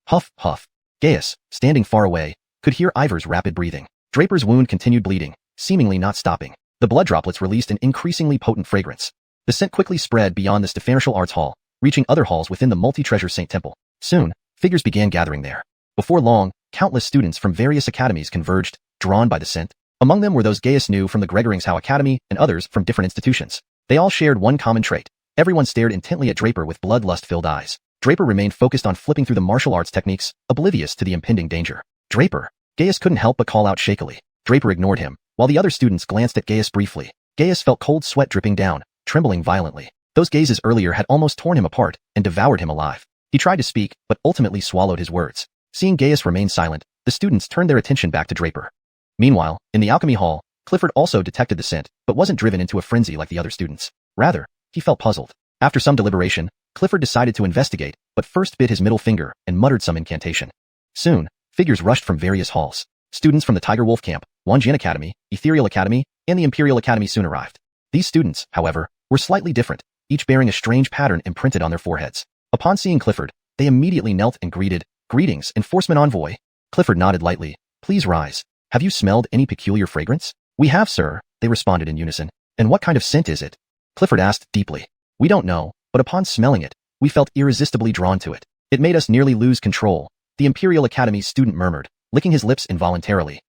Huff, huff. Gaius, standing far away, could hear Ivor's rapid breathing. Draper's wound continued bleeding, seemingly not stopping. The blood droplets released an increasingly potent fragrance. The scent quickly spread beyond the Stefanishal Arts Hall, reaching other halls within the multi-treasure Saint Temple. Soon, figures began gathering there. Before long, countless students from various academies converged, drawn by the scent. Among them were those Gaius knew from the Gregoringsau Academy and others from different institutions. They all shared one common trait. Everyone stared intently at Draper with bloodlust-filled eyes. Draper remained focused on flipping through the martial arts techniques, oblivious to the impending danger. Draper! Gaius couldn't help but call out shakily. Draper ignored him, while the other students glanced at Gaius briefly. Gaius felt cold sweat dripping down, trembling violently. Those gazes earlier had almost torn him apart and devoured him alive. He tried to speak, but ultimately swallowed his words. Seeing Gaius remain silent, the students turned their attention back to Draper. Meanwhile, in the alchemy hall, Clifford also detected the scent, but wasn't driven into a frenzy like the other students. Rather, he felt puzzled. After some deliberation, Clifford decided to investigate, but first bit his middle finger and muttered some incantation. Soon, figures rushed from various halls. Students from the Tiger Wolf Camp, Xiuxian Academy, Ethereal Academy, and the Imperial Academy soon arrived. These students, however, were slightly different, each bearing a strange pattern imprinted on their foreheads. Upon seeing Clifford, they immediately knelt and greeted. "Greetings, enforcement envoy." Clifford nodded lightly. "Please rise. Have you smelled any peculiar fragrance?" "We have, sir," they responded in unison. "And what kind of scent is it?" Clifford asked deeply. "We don't know, but upon smelling it, we felt irresistibly drawn to it. It made us nearly lose control," the Imperial Academy's student murmured, licking his lips involuntarily.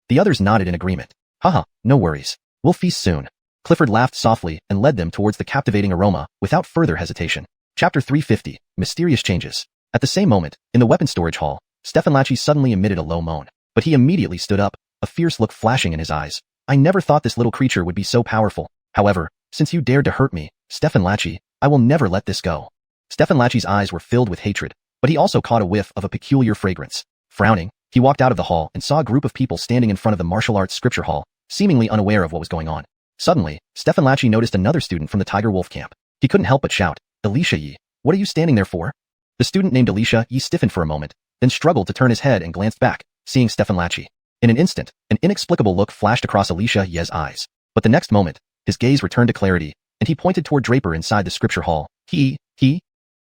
The others nodded in agreement. "Haha, no worries. We'll feast soon." Clifford laughed softly and led them towards the captivating aroma without further hesitation. Chapter 350, Mysterious Changes. At the same moment, in the weapon storage hall, Stefanlaci suddenly emitted a low moan. But he immediately stood up, a fierce look flashing in his eyes. "I never thought this little creature would be so powerful. However, since you dared to hurt me, Stefanlaci, I will never let this go." Stefanlaci's eyes were filled with hatred, but he also caught a whiff of a peculiar fragrance. Frowning, he walked out of the hall and saw a group of people standing in front of the martial arts scripture hall, seemingly unaware of what was going on. Suddenly, Stefanlaci noticed another student from the Tiger Wolf Camp. He couldn't help but shout, "Xiuxian, what are you standing there for?" The student named Xiuxian stiffened for a moment, then struggled to turn his head and glanced back, seeing Stefanlaci. In an instant, an inexplicable look flashed across Xiuxian's eyes. But the next moment, his gaze returned to clarity, and he pointed toward Draper inside the scripture hall. He.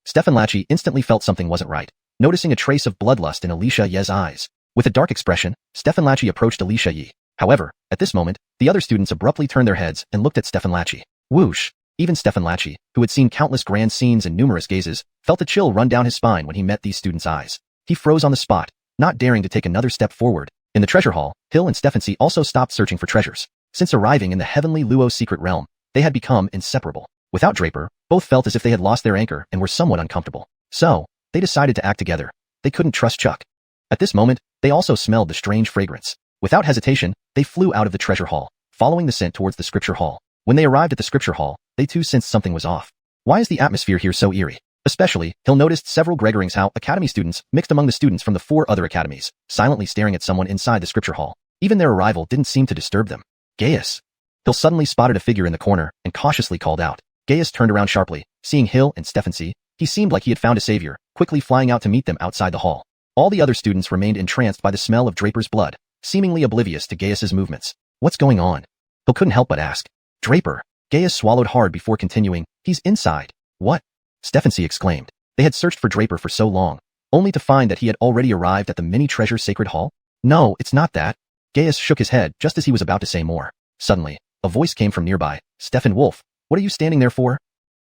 Stefanlaci instantly felt something wasn't right, noticing a trace of bloodlust in Xiuxian's eyes. With a dark expression, Stefanlaci approached Xiuxian. However, at this moment, the other students abruptly turned their heads and looked at Stefanlaci. Whoosh! Even Stefanlaci, who had seen countless grand scenes and numerous gazes, felt a chill run down his spine when he met these students' eyes. He froze on the spot, not daring to take another step forward. In the treasure hall, Hill and Stefancy also stopped searching for treasures. Since arriving in the heavenly Luo secret realm, they had become inseparable. Without Draper, both felt as if they had lost their anchor and were somewhat uncomfortable. So, they decided to act together. They couldn't trust Chuck. At this moment, they also smelled the strange fragrance. Without hesitation, they flew out of the treasure hall, following the scent towards the scripture hall. When they arrived at the scripture hall, they too sensed something was off. Why is the atmosphere here so eerie? Especially, Hill noticed several Gregoringsau Academy students mixed among the students from the 4 other academies, silently staring at someone inside the scripture hall. Even their arrival didn't seem to disturb them. Gaius. Hill suddenly spotted a figure in the corner and cautiously called out. Gaius turned around sharply, seeing Hill and Stefancy. He seemed like he had found a savior, quickly flying out to meet them outside the hall. All the other students remained entranced by the smell of Draper's blood, seemingly oblivious to Gaius's movements. What's going on? Hill couldn't help but ask. Draper. Gaius swallowed hard before continuing. He's inside. What? Stefancy exclaimed. They had searched for Draper for so long, only to find that he had already arrived at the mini-treasure sacred hall? No, it's not that. Gaius shook his head just as he was about to say more. Suddenly, a voice came from nearby. Stefan Wolf, what are you standing there for?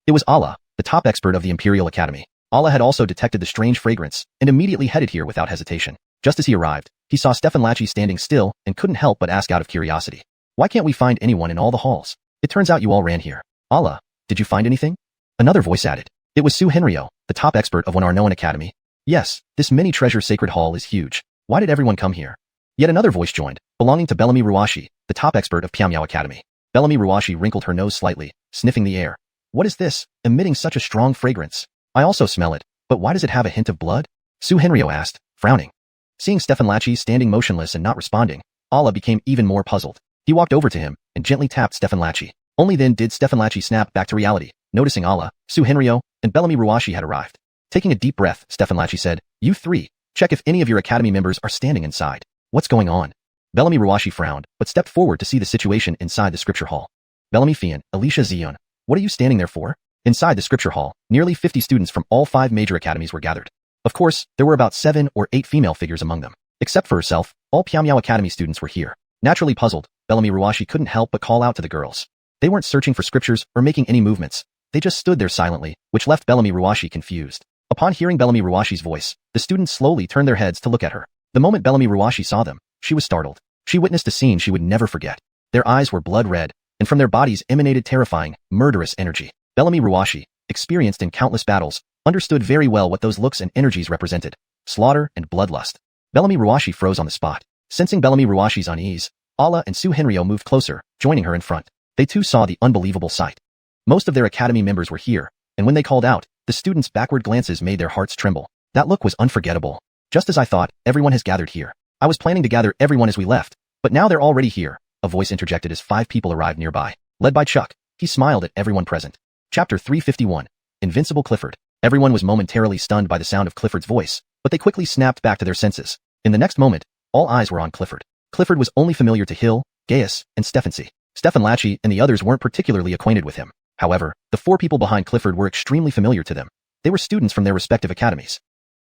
It was Allah, the top expert of the Imperial Academy. Allah had also detected the strange fragrance and immediately headed here without hesitation. Just as he arrived, he saw Stefanlaci standing still and couldn't help but ask out of curiosity. Why can't we find anyone in all the halls? It turns out you all ran here. Allah, did you find anything? Another voice added. It was xiuxian, the top expert of Unravel Academy. Yes, this mini-treasure sacred hall is huge. Why did everyone come here? Yet another voice joined, belonging to Bellamy Ruashi, the top expert of Pyamyao Academy. Bellamy Ruashi wrinkled her nose slightly, sniffing the air. What is this, emitting such a strong fragrance? I also smell it, but why does it have a hint of blood? xiuxian asked, frowning. Seeing Stefanlaci standing motionless and not responding, Allah became even more puzzled. He walked over to him and gently tapped Stefanlaci. Only then did Stefanlaci snap back to reality, noticing Allah, xiuxian, and Bellamy Ruashi had arrived. Taking a deep breath, Stefanlaci said, You 3, check if any of your academy members are standing inside. What's going on? Bellamy Ruashi frowned, but stepped forward to see the situation inside the scripture hall. Bellamy Fian, Alicia Zion, what are you standing there for? Inside the scripture hall, nearly 50 students from all 5 major academies were gathered. Of course, there were about 7 or 8 female figures among them. Except for herself, all Piao Academy students were here. Naturally puzzled, Bellamy Ruashi couldn't help but call out to the girls. They weren't searching for scriptures or making any movements. They just stood there silently, which left Bellamy Ruashi confused. Upon hearing Bellamy Ruashi's voice, the students slowly turned their heads to look at her. The moment Bellamy Ruashi saw them, she was startled. She witnessed a scene she would never forget. Their eyes were blood red, and from their bodies emanated terrifying, murderous energy. Bellamy Ruashi, experienced in countless battles, understood very well what those looks and energies represented. Slaughter and bloodlust. Bellamy Ruashi froze on the spot. Sensing Bellamy Ruashi's unease, Ala and Su Henryo moved closer, joining her in front. They too saw the unbelievable sight. Most of their academy members were here, and when they called out, the students' backward glances made their hearts tremble. That look was unforgettable. Just as I thought, everyone has gathered here. I was planning to gather everyone as we left, but now they're already here, a voice interjected as 5 people arrived nearby. Led by Chuck, he smiled at everyone present. Chapter 351. Invincible Clifford. Everyone was momentarily stunned by the sound of Clifford's voice, but they quickly snapped back to their senses. In the next moment, all eyes were on Clifford. Clifford was only familiar to Hill, Gaius, and Stephency. Stefan Lachie and the others weren't particularly acquainted with him. However, the 4 people behind Clifford were extremely familiar to them. They were students from their respective academies.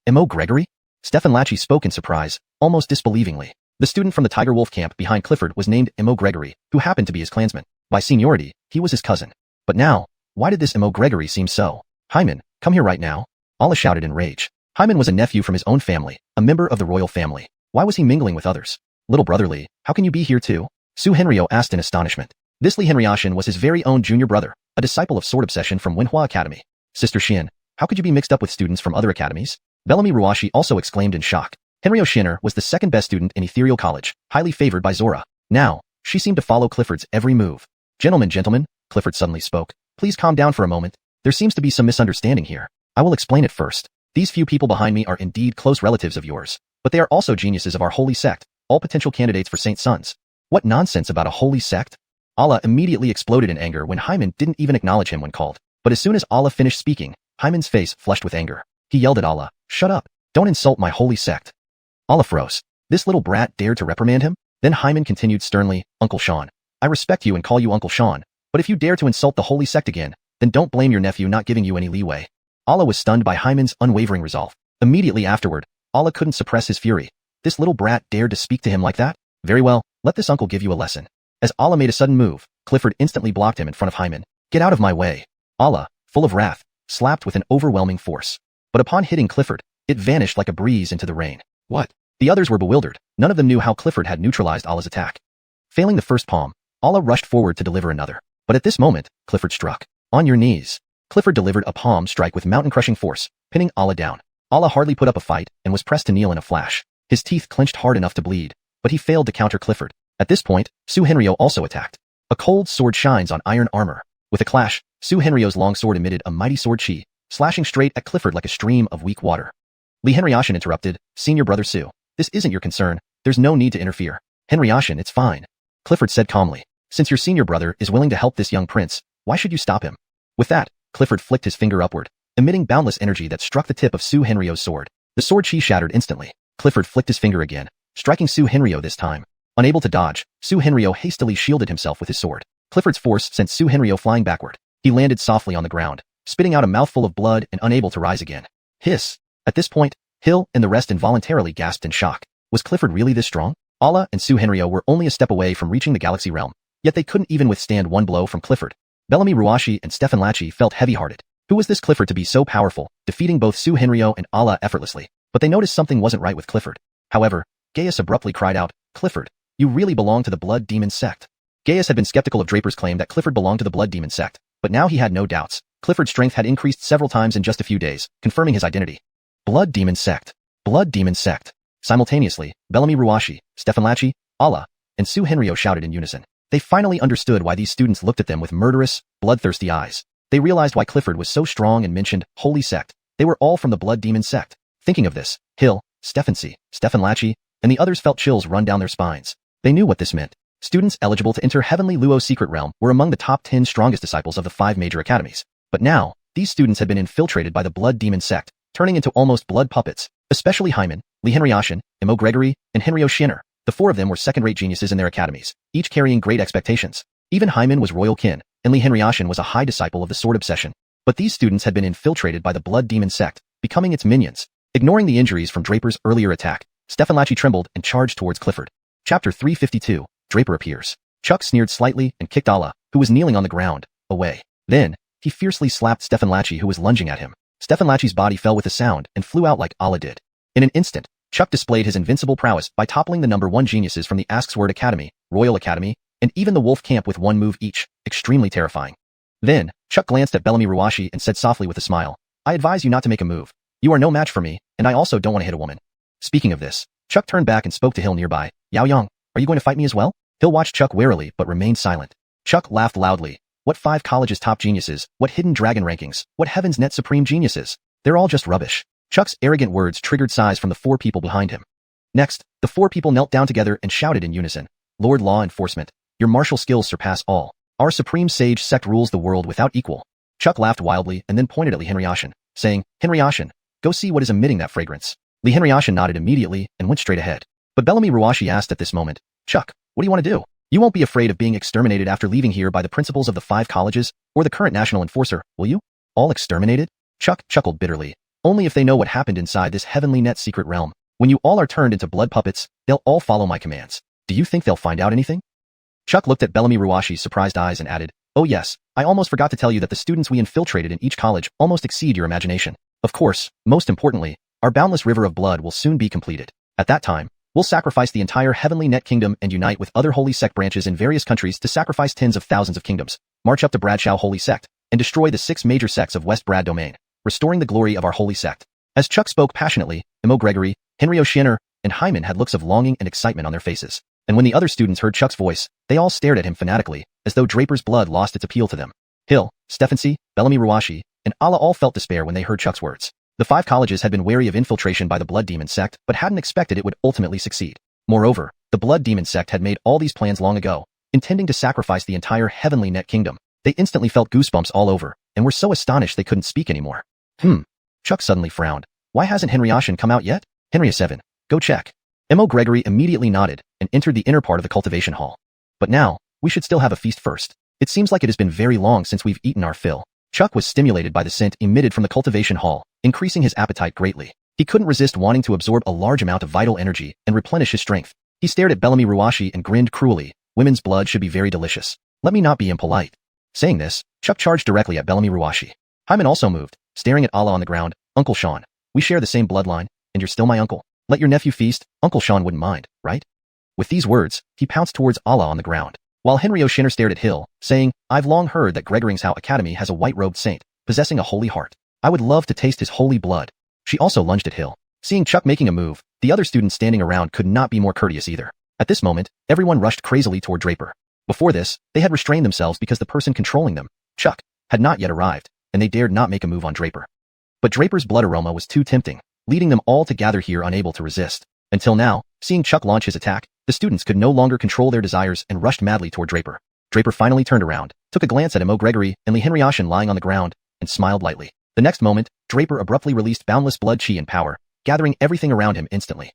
M.O. Gregory? Stefan Lachie spoke in surprise, almost disbelievingly. The student from the Tiger Wolf camp behind Clifford was named M.O. Gregory, who happened to be his clansman. By seniority, he was his cousin. But now, why did this M.O. Gregory seem so? Hyman, come here right now. Allah shouted in rage. Hyman was a nephew from his own family, a member of the royal family. Why was he mingling with others? Little brother Lee, how can you be here too? Su Henryo asked in astonishment. This Lee Henryaxian was his very own junior brother, a disciple of Sword Obsession from Wenhua Academy. Sister Xian, how could you be mixed up with students from other academies? Bellamy Ruashi also exclaimed in shock. Henryo Xianer was the second best student in Ethereal College, highly favored by Zora. Now, she seemed to follow Clifford's every move. Gentlemen, Clifford suddenly spoke. Please calm down for a moment. There seems to be some misunderstanding here. I will explain it first. These few people behind me are indeed close relatives of yours, but they are also geniuses of our holy sect, all potential candidates for Saint Sons. What nonsense about a holy sect? Allah immediately exploded in anger when Hyman didn't even acknowledge him when called. But as soon as Allah finished speaking, Hyman's face flushed with anger. He yelled at Allah, "Shut up! Don't insult my holy sect!" Allah froze. This little brat dared to reprimand him? Then Hyman continued sternly, "Uncle Sean, I respect you and call you Uncle Sean, but if you dare to insult the holy sect again, then don't blame your nephew not giving you any leeway." Allah was stunned by Hyman's unwavering resolve. Immediately afterward, Allah couldn't suppress his fury. This little brat dared to speak to him like that? Very well, let this uncle give you a lesson. As Allah made a sudden move, Clifford instantly blocked him in front of Hyman. "Get out of my way." Allah, full of wrath, slapped with an overwhelming force. But upon hitting Clifford, it vanished like a breeze into the rain. What? The others were bewildered. None of them knew how Clifford had neutralized Allah's attack. Failing the first palm, Allah rushed forward to deliver another. But at this moment, Clifford struck. "On your knees." Clifford delivered a palm strike with mountain-crushing force, pinning Allah down. Allah hardly put up a fight and was pressed to kneel in a flash. His teeth clenched hard enough to bleed, but he failed to counter Clifford. At this point, Su Henryo also attacked. A cold sword shines on iron armor. With a clash, Su Henryo's long sword emitted a mighty sword chi, slashing straight at Clifford like a stream of weak water. Lee Henryaxian interrupted, "Senior brother Su, this isn't your concern. There's no need to interfere." "Henryaxian, it's fine," Clifford said calmly. "Since your senior brother is willing to help this young prince, why should you stop him?" With that, Clifford flicked his finger upward, emitting boundless energy that struck the tip of Su Henryo's sword. The sword chi shattered instantly. Clifford flicked his finger again, striking Su Henryo this time. Unable to dodge, Su Henryo hastily shielded himself with his sword. Clifford's force sent Su Henryo flying backward. He landed softly on the ground, spitting out a mouthful of blood and unable to rise again. Hiss! At this point, Hill and the rest involuntarily gasped in shock. Was Clifford really this strong? Allah and Su Henryo were only a step away from reaching the galaxy realm, yet they couldn't even withstand one blow from Clifford. Bellamy Ruashi and Stefan Lachie felt heavy-hearted. Who was this Clifford to be so powerful, defeating both Su Henryo and Allah effortlessly? But they noticed something wasn't right with Clifford. However, Gaius abruptly cried out, "Clifford, you really belong to the Blood Demon sect." Gaius had been skeptical of Draper's claim that Clifford belonged to the Blood Demon sect, but now he had no doubts. Clifford's strength had increased several times in just a few days, confirming his identity. Blood Demon sect. Blood Demon sect. Simultaneously, Bellamy Ruashi, Stefan Lachie, Allah, and Su Henryo shouted in unison. They finally understood why these students looked at them with murderous, bloodthirsty eyes. They realized why Clifford was so strong and mentioned holy sect. They were all from the Blood Demon sect. Thinking of this, Hill, Stephency, Stefan Lachie, and the others felt chills run down their spines. They knew what this meant. Students eligible to enter Heavenly Luo's secret realm were among the top 10 strongest disciples of the 5 major academies. But now, these students had been infiltrated by the Blood Demon sect, turning into almost blood puppets, especially Hyman, Lee Henryaxian, M.O. Gregory, and Henryo Xianer. The 4 of them were second-rate geniuses in their academies, each carrying great expectations. Even Hyman was royal kin, and Lee Henryaxian was a high disciple of the Sword Obsession. But these students had been infiltrated by the Blood Demon sect, becoming its minions. Ignoring the injuries from Draper's earlier attack, xianxia trembled and charged towards Clifford. Chapter 352, Draper appears. Chuck sneered slightly and kicked Allah, who was kneeling on the ground, away. Then, he fiercely slapped xianxia, who was lunging at him. Xianxia's body fell with a sound and flew out like Allah did. In an instant, Chuck displayed his invincible prowess by toppling the #1 geniuses from the Asksword Academy, Royal Academy, and even the Wolf Camp with one move each, extremely terrifying. Then, Chuck glanced at Bellamy Ruashi and said softly with a smile, I advise you not to make a move. You are no match for me, and I also don't want to hit a woman. Speaking of this, Chuck turned back and spoke to Hill nearby. Yao Yang, are you going to fight me as well? Hill watched Chuck warily but remained silent. Chuck laughed loudly. What 5 colleges top geniuses, what hidden dragon rankings, what heaven's net supreme geniuses? They're all just rubbish. Chuck's arrogant words triggered sighs from the 4 people behind him. Next, the 4 people knelt down together and shouted in unison, Lord Law Enforcement, your martial skills surpass all. Our supreme sage sect rules the world without equal. Chuck laughed wildly and then pointed at Li Henryashin, saying, Henryashin, go see what is emitting that fragrance. Li Henryashin nodded immediately and went straight ahead. But Bellamy Ruashi asked at this moment, Chuck, what do you want to do? You won't be afraid of being exterminated after leaving here by the principals of the 5 colleges, or the current national enforcer, will you? All exterminated? Chuck chuckled bitterly. Only if they know what happened inside this heavenly net secret realm. When you all are turned into blood puppets, they'll all follow my commands. Do you think they'll find out anything? Chuck looked at Bellamy Ruashi's surprised eyes and added, oh yes, I almost forgot to tell you that the students we infiltrated in each college almost exceed your imagination. Of course, most importantly, our boundless river of blood will soon be completed. At that time, we'll sacrifice the entire heavenly net kingdom and unite with other holy sect branches in various countries to sacrifice tens of thousands of kingdoms, march up to Bradshaw Holy Sect, and destroy the 6 major sects of West Brad Domain, restoring the glory of our holy sect. As Chuck spoke passionately, Imo Gregory, Henry O'Shinner, and Hyman had looks of longing and excitement on their faces. And when the other students heard Chuck's voice, they all stared at him fanatically, as though Draper's blood lost its appeal to them. Hill, Stephency, Bellamy Ruashi, and Allah all felt despair when they heard Chuck's words. The 5 colleges had been wary of infiltration by the Blood Demon sect, but hadn't expected it would ultimately succeed. Moreover, the Blood Demon sect had made all these plans long ago, intending to sacrifice the entire heavenly net kingdom. They instantly felt goosebumps all over, and were so astonished they couldn't speak anymore. Chuck suddenly frowned. Why hasn't Henryashin come out yet? Henryashin, go check. Imo Gregory immediately nodded and entered the inner part of the cultivation hall. But now, we should still have a feast first. It seems like it has been very long since we've eaten our fill. Chuck was stimulated by the scent emitted from the cultivation hall, increasing his appetite greatly. He couldn't resist wanting to absorb a large amount of vital energy and replenish his strength. He stared at Bellamy Ruashi and grinned cruelly. Women's blood should be very delicious. Let me not be impolite. Saying this, Chuck charged directly at Bellamy Ruashi. Hyman also moved, staring at Allah on the ground. Uncle Sean, we share the same bloodline, and you're still my uncle. Let your nephew feast, Uncle Sean wouldn't mind, right? With these words, he pounced towards Allah on the ground. While Henry O'Shinner stared at Hill, saying, I've long heard that Gregoringshow Academy has a white-robed saint, possessing a holy heart. I would love to taste his holy blood. She also lunged at Hill. Seeing Chuck making a move, the other students standing around could not be more courteous either. At this moment, everyone rushed crazily toward Draper. Before this, they had restrained themselves because the person controlling them, Chuck, had not yet arrived, and they dared not make a move on Draper. But Draper's blood aroma was too tempting, leading them all to gather here unable to resist. Until now, seeing Chuck launch his attack, the students could no longer control their desires and rushed madly toward Draper. Draper finally turned around, took a glance at Imo Gregory and Li Henryashin lying on the ground, and smiled lightly. The next moment, Draper abruptly released boundless blood chi and power, gathering everything around him instantly.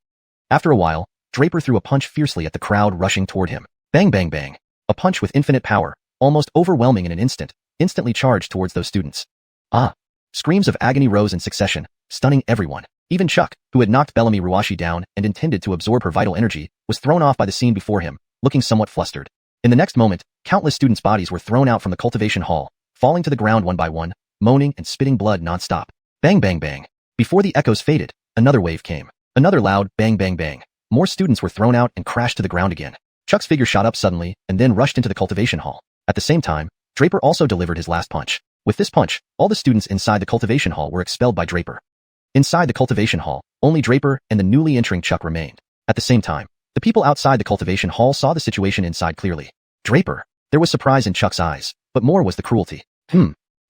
After a while, Draper threw a punch fiercely at the crowd rushing toward him. Bang bang bang. A punch with infinite power, almost overwhelming in an instant, instantly charged towards those students. Ah! Screams of agony rose in succession, stunning everyone. Even Chuck, who had knocked Bellamy Ruashi down and intended to absorb her vital energy, was thrown off by the scene before him, looking somewhat flustered. In the next moment, countless students' bodies were thrown out from the cultivation hall, falling to the ground one by one, moaning and spitting blood non-stop. Bang bang bang. Before the echoes faded, another wave came. Another loud bang bang bang. More students were thrown out and crashed to the ground again. Chuck's figure shot up suddenly and then rushed into the cultivation hall. At the same time, Draper also delivered his last punch. With this punch, all the students inside the cultivation hall were expelled by Draper. Inside the cultivation hall, only Draper and the newly entering Chuck remained. At the same time, the people outside the cultivation hall saw the situation inside clearly. Draper. There was surprise in Chuck's eyes, but more was the cruelty.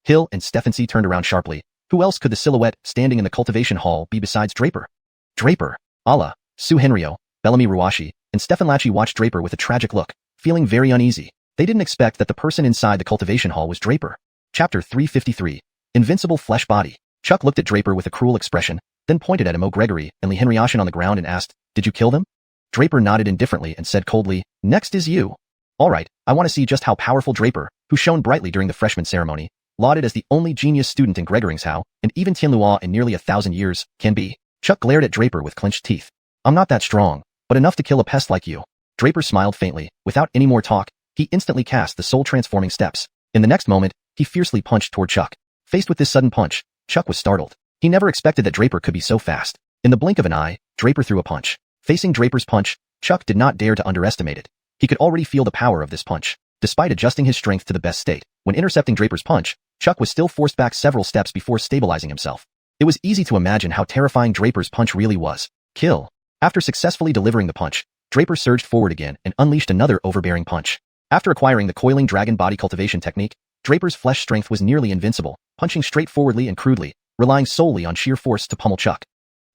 Hill and Stephency turned around sharply. Who else could the silhouette standing in the cultivation hall be besides Draper? Draper. Allah, Sue Henryo, Bellamy Ruashi, and Xianxia watched Draper with a tragic look, feeling very uneasy. They didn't expect that the person inside the cultivation hall was Draper. Chapter 353. Invincible Flesh Body. Chuck looked at Draper with a cruel expression, then pointed at Imo Gregory and Li Henryashin on the ground and asked, Did you kill them? Draper nodded indifferently and said coldly, Next is you. Alright, I want to see just how powerful Draper, who shone brightly during the freshman ceremony, lauded as the only genius student in Gregoringshow, and even Tianluo in nearly 1,000 years, can be. Chuck glared at Draper with clenched teeth. I'm not that strong, but enough to kill a pest like you. Draper smiled faintly. Without any more talk, he instantly cast the soul-transforming steps. In the next moment, he fiercely punched toward Chuck. Faced with this sudden punch, Chuck was startled. He never expected that Draper could be so fast. In the blink of an eye, Draper threw a punch. Facing Draper's punch, Chuck did not dare to underestimate it. He could already feel the power of this punch. Despite adjusting his strength to the best state, when intercepting Draper's punch, Chuck was still forced back several steps before stabilizing himself. It was easy to imagine how terrifying Draper's punch really was. Kill. After successfully delivering the punch, Draper surged forward again and unleashed another overbearing punch. After acquiring the coiling dragon body cultivation technique, Draper's flesh strength was nearly invincible, punching straightforwardly and crudely, relying solely on sheer force to pummel Chuck.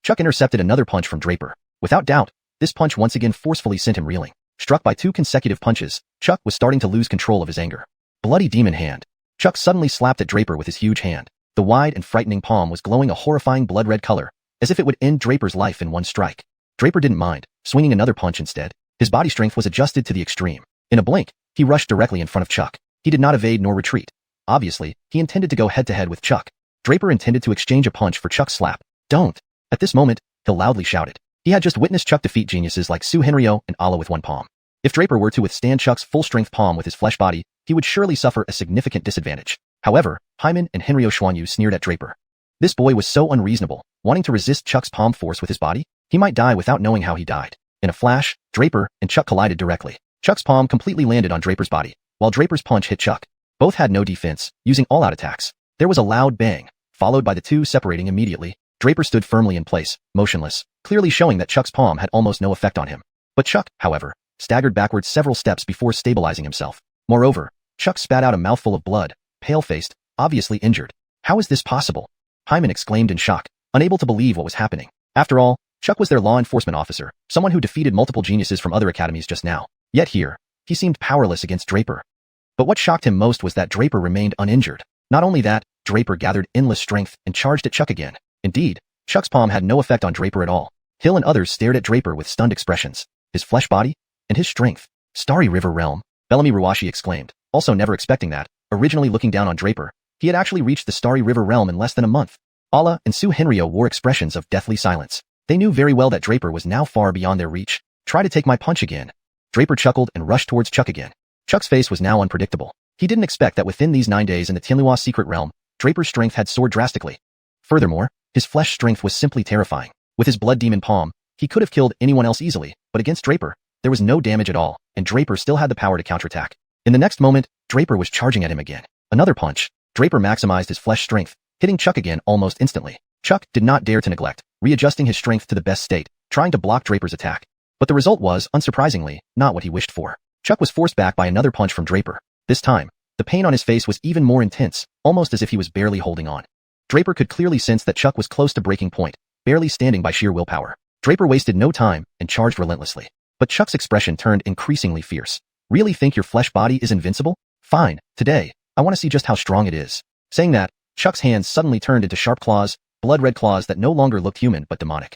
Chuck intercepted another punch from Draper. Without doubt, this punch once again forcefully sent him reeling. Struck by 2 consecutive punches, Chuck was starting to lose control of his anger. Bloody demon hand. Chuck suddenly slapped at Draper with his huge hand. The wide and frightening palm was glowing a horrifying blood-red color, as if it would end Draper's life in one strike. Draper didn't mind, swinging another punch instead. His body strength was adjusted to the extreme. In a blink, he rushed directly in front of Chuck. He did not evade nor retreat. Obviously, he intended to go head-to-head with Chuck. Draper intended to exchange a punch for Chuck's slap. Don't. At this moment, he loudly shouted. He had just witnessed Chuck defeat geniuses like xiuxian and Allah with one palm. If Draper were to withstand Chuck's full-strength palm with his flesh body, he would surely suffer a significant disadvantage. However, Hyman and xiuxian sneered at Draper. This boy was so unreasonable, wanting to resist Chuck's palm force with his body. He might die without knowing how he died. In a flash, Draper and Chuck collided directly. Chuck's palm completely landed on Draper's body, while Draper's punch hit Chuck. Both had no defense, using all-out attacks. There was a loud bang, followed by the two separating immediately. Draper stood firmly in place, motionless, clearly showing that Chuck's palm had almost no effect on him. But Chuck, however, staggered backwards several steps before stabilizing himself. Moreover, Chuck spat out a mouthful of blood, pale-faced, obviously injured. How is this possible? Hyman exclaimed in shock, unable to believe what was happening. After all, Chuck was their law enforcement officer, someone who defeated multiple geniuses from other academies just now. Yet here, he seemed powerless against Draper. But what shocked him most was that Draper remained uninjured. Not only that, Draper gathered endless strength and charged at Chuck again. Indeed, Chuck's palm had no effect on Draper at all. Hill and others stared at Draper with stunned expressions. His flesh body? And his strength? Starry River Realm, Bellamy Ruwashi exclaimed, also never expecting that, originally looking down on Draper, he had actually reached the Starry River Realm in less than a month. Allah and xiuxian wore expressions of deathly silence. They knew very well that Draper was now far beyond their reach. Try to take my punch again. Draper chuckled and rushed towards Chuck again. Chuck's face was now unpredictable. He didn't expect that within these 9 days in the Tianluo secret realm, Draper's strength had soared drastically. Furthermore, his flesh strength was simply terrifying. With his blood demon palm, he could have killed anyone else easily, but against Draper, there was no damage at all, and Draper still had the power to counterattack. In the next moment, Draper was charging at him again. Another punch. Draper maximized his flesh strength, hitting Chuck again almost instantly. Chuck did not dare to neglect, readjusting his strength to the best state, trying to block Draper's attack. But the result was, unsurprisingly, not what he wished for. Chuck was forced back by another punch from Draper. This time, the pain on his face was even more intense, almost as if he was barely holding on. Draper could clearly sense that Chuck was close to breaking point, barely standing by sheer willpower. Draper wasted no time and charged relentlessly. But Chuck's expression turned increasingly fierce. Really think your flesh body is invincible? Fine, today, I want to see just how strong it is. Saying that, Chuck's hands suddenly turned into sharp claws, blood-red claws that no longer looked human but demonic.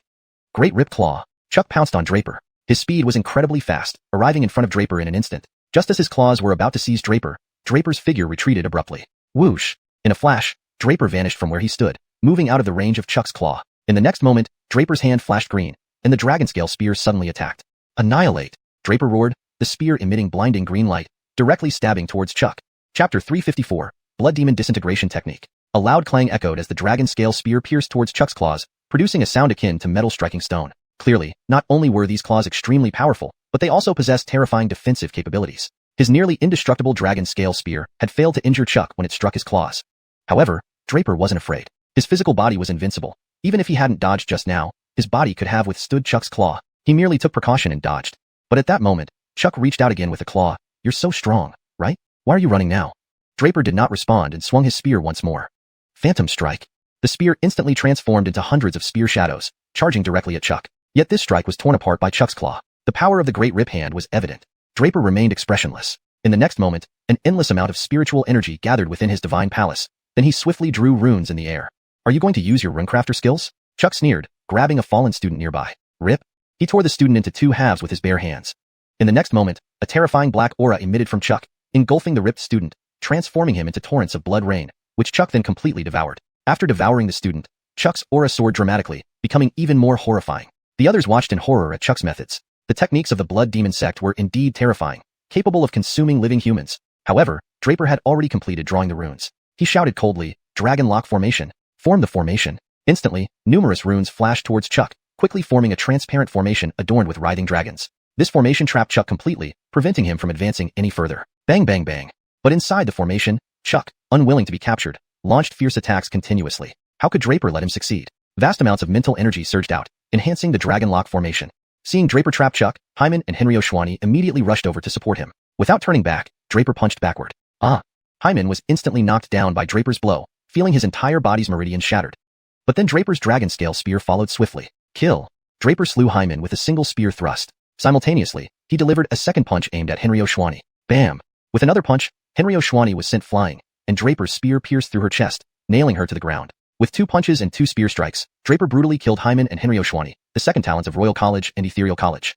Great Rip Claw. Chuck pounced on Draper. His speed was incredibly fast, arriving in front of Draper in an instant. Just as his claws were about to seize Draper, Draper's figure retreated abruptly. Whoosh! In a flash, Draper vanished from where he stood, moving out of the range of Chuck's claw. In the next moment, Draper's hand flashed green, and the dragon scale spear suddenly attacked. Annihilate! Draper roared, the spear emitting blinding green light, directly stabbing towards Chuck. Chapter 354, Blood Demon Disintegration Technique. A loud clang echoed as the dragon scale spear pierced towards Chuck's claws, producing a sound akin to metal striking stone. Clearly, not only were these claws extremely powerful, but they also possessed terrifying defensive capabilities. His nearly indestructible dragon scale spear had failed to injure Chuck when it struck his claws. However, Draper wasn't afraid. His physical body was invincible. Even if he hadn't dodged just now, his body could have withstood Chuck's claw. He merely took precaution and dodged. But at that moment, Chuck reached out again with a claw. You're so strong, right? Why are you running now? Draper did not respond and swung his spear once more. Phantom Strike. The spear instantly transformed into hundreds of spear shadows, charging directly at Chuck. Yet this strike was torn apart by Chuck's claw. The power of the Great Rip Hand was evident. Draper remained expressionless. In the next moment, an endless amount of spiritual energy gathered within his divine palace. Then he swiftly drew runes in the air. Are you going to use your runecrafter skills? Chuck sneered, grabbing a fallen student nearby. Rip. He tore the student into two halves with his bare hands. In the next moment, a terrifying black aura emitted from Chuck, engulfing the ripped student, transforming him into torrents of blood rain, which Chuck then completely devoured. After devouring the student, Chuck's aura soared dramatically, becoming even more horrifying. The others watched in horror at Chuck's methods. The techniques of the blood demon sect were indeed terrifying, capable of consuming living humans. However, Draper had already completed drawing the runes. He shouted coldly, "Dragon Lock Formation." Form the formation. Instantly, numerous runes flashed towards Chuck, quickly forming a transparent formation adorned with writhing dragons. This formation trapped Chuck completely, preventing him from advancing any further. Bang bang bang. But inside the formation, Chuck, unwilling to be captured, launched fierce attacks continuously. How could Draper let him succeed? Vast amounts of mental energy surged out, enhancing the Dragon Lock formation. Seeing Draper trap Chuck, Hyman and xiuxian immediately rushed over to support him. Without turning back, Draper punched backward. Hyman was instantly knocked down by Draper's blow, feeling his entire body's meridian shattered. But then Draper's dragon scale spear followed swiftly. Kill. Draper slew Hyman with a single spear thrust. Simultaneously, he delivered a second punch aimed at xiuxian. Bam! With another punch, xiuxian was sent flying, and Draper's spear pierced through her chest, nailing her to the ground. With 2 punches and 2 spear strikes, Draper brutally killed Hyman and xiuxian, the second talents of Royal College and Ethereal College.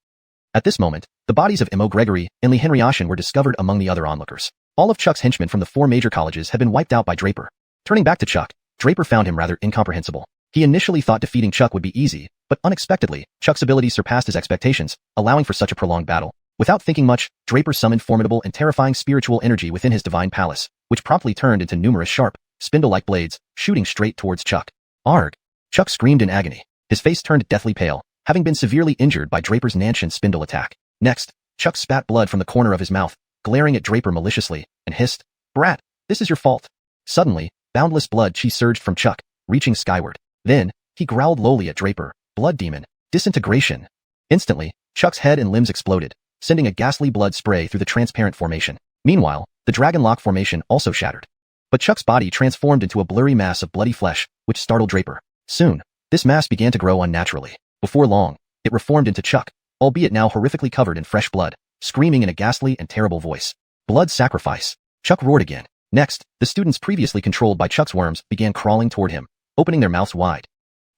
At this moment, the bodies of Mo Gregory and Li Henryashin were discovered among the other onlookers. All of Chuck's henchmen from the 4 major colleges had been wiped out by Draper. Turning back to Chuck, Draper found him rather incomprehensible. He initially thought defeating Chuck would be easy, but unexpectedly, Chuck's abilities surpassed his expectations, allowing for such a prolonged battle. Without thinking much, Draper summoned formidable and terrifying spiritual energy within his divine palace, which promptly turned into numerous sharp, spindle-like blades, shooting straight towards Chuck. Arg! Chuck screamed in agony. His face turned deathly pale, having been severely injured by Draper's Nanshan spindle attack. Next, Chuck spat blood from the corner of his mouth, glaring at Draper maliciously, and hissed, "Brat, this is your fault." Suddenly, boundless blood chi surged from Chuck, reaching skyward. Then, he growled lowly at Draper, "Blood demon, disintegration." Instantly, Chuck's head and limbs exploded, sending a ghastly blood spray through the transparent formation. Meanwhile, the Dragon Lock formation also shattered. But Chuck's body transformed into a blurry mass of bloody flesh, which startled Draper. Soon, this mass began to grow unnaturally. Before long, it reformed into Chuck, albeit now horrifically covered in fresh blood, screaming in a ghastly and terrible voice. "Blood sacrifice." Chuck roared again. Next, the students previously controlled by Chuck's worms began crawling toward him, opening their mouths wide.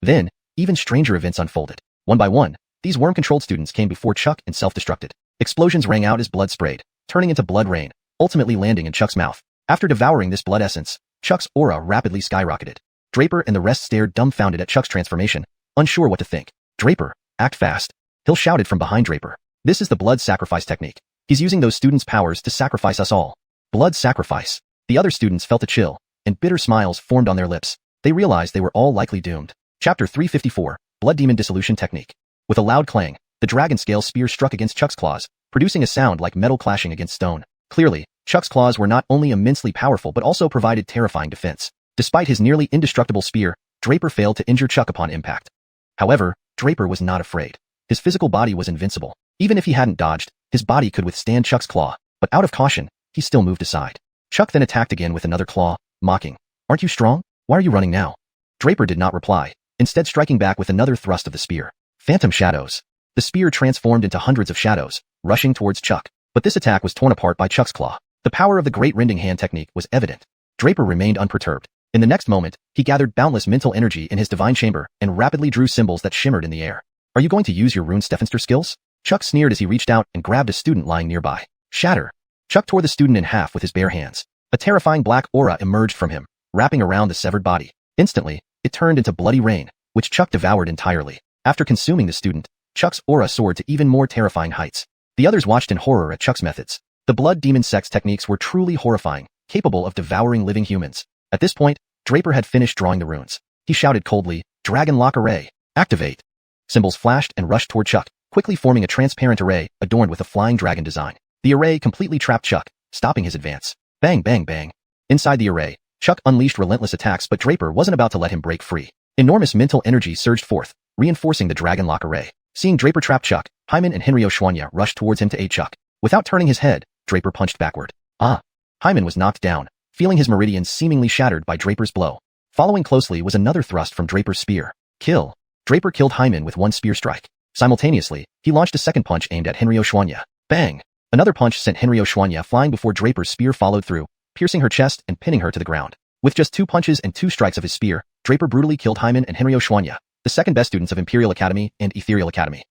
Then, even stranger events unfolded. One by one, these worm-controlled students came before Chuck and self-destructed. Explosions rang out as blood sprayed, turning into blood rain, ultimately landing in Chuck's mouth. After devouring this blood essence, Chuck's aura rapidly skyrocketed. Draper and the rest stared dumbfounded at Chuck's transformation, unsure what to think. "Draper, act fast." Hill shouted from behind Draper. "This is the blood sacrifice technique. He's using those students' powers to sacrifice us all." Blood sacrifice. The other students felt a chill, and bitter smiles formed on their lips. They realized they were all likely doomed. Chapter 354, Blood Demon Dissolution Technique. With a loud clang, the dragon scale spear struck against Chuck's claws, producing a sound like metal clashing against stone. Clearly, Chuck's claws were not only immensely powerful but also provided terrifying defense. Despite his nearly indestructible spear, Draper failed to injure Chuck upon impact. However, Draper was not afraid. His physical body was invincible. Even if he hadn't dodged, his body could withstand Chuck's claw, but out of caution, he still moved aside. Chuck then attacked again with another claw, mocking, "Aren't you strong? Why are you running now?" Draper did not reply, instead striking back with another thrust of the spear. Phantom shadows. The spear transformed into hundreds of shadows, rushing towards Chuck, but this attack was torn apart by Chuck's claw. The power of the Great Rending Hand technique was evident. Draper remained unperturbed. In the next moment, he gathered boundless mental energy in his divine chamber and rapidly drew symbols that shimmered in the air. "Are you going to use your rune Stephenster skills?" Chuck sneered as he reached out and grabbed a student lying nearby. Shatter. Chuck tore the student in half with his bare hands. A terrifying black aura emerged from him, wrapping around the severed body. Instantly, it turned into bloody rain, which Chuck devoured entirely. After consuming the student, Chuck's aura soared to even more terrifying heights. The others watched in horror at Chuck's methods. The blood demon sect's techniques were truly horrifying, capable of devouring living humans. At this point, Draper had finished drawing the runes. He shouted coldly, "Dragon Lock Array, activate." Symbols flashed and rushed toward Chuck, quickly forming a transparent array adorned with a flying dragon design. The array completely trapped Chuck, stopping his advance. Bang bang bang. Inside the array, Chuck unleashed relentless attacks, but Draper wasn't about to let him break free. Enormous mental energy surged forth, reinforcing the Dragon Lock Array. Seeing Draper trap Chuck, Hyman and xiuxian rushed towards him to aid Chuck. Without turning his head, Draper punched backward. Hyman was knocked down, feeling his meridians seemingly shattered by Draper's blow. Following closely was another thrust from Draper's spear. Kill. Draper killed Hyman with one spear strike. Simultaneously, he launched a second punch aimed at xiuxian. Bang! Another punch sent xiuxian flying before Draper's spear followed through, piercing her chest and pinning her to the ground. With just 2 punches and 2 strikes of his spear, Draper brutally killed Hyman and xiuxian, the second best students of Imperial Academy and Ethereal Academy.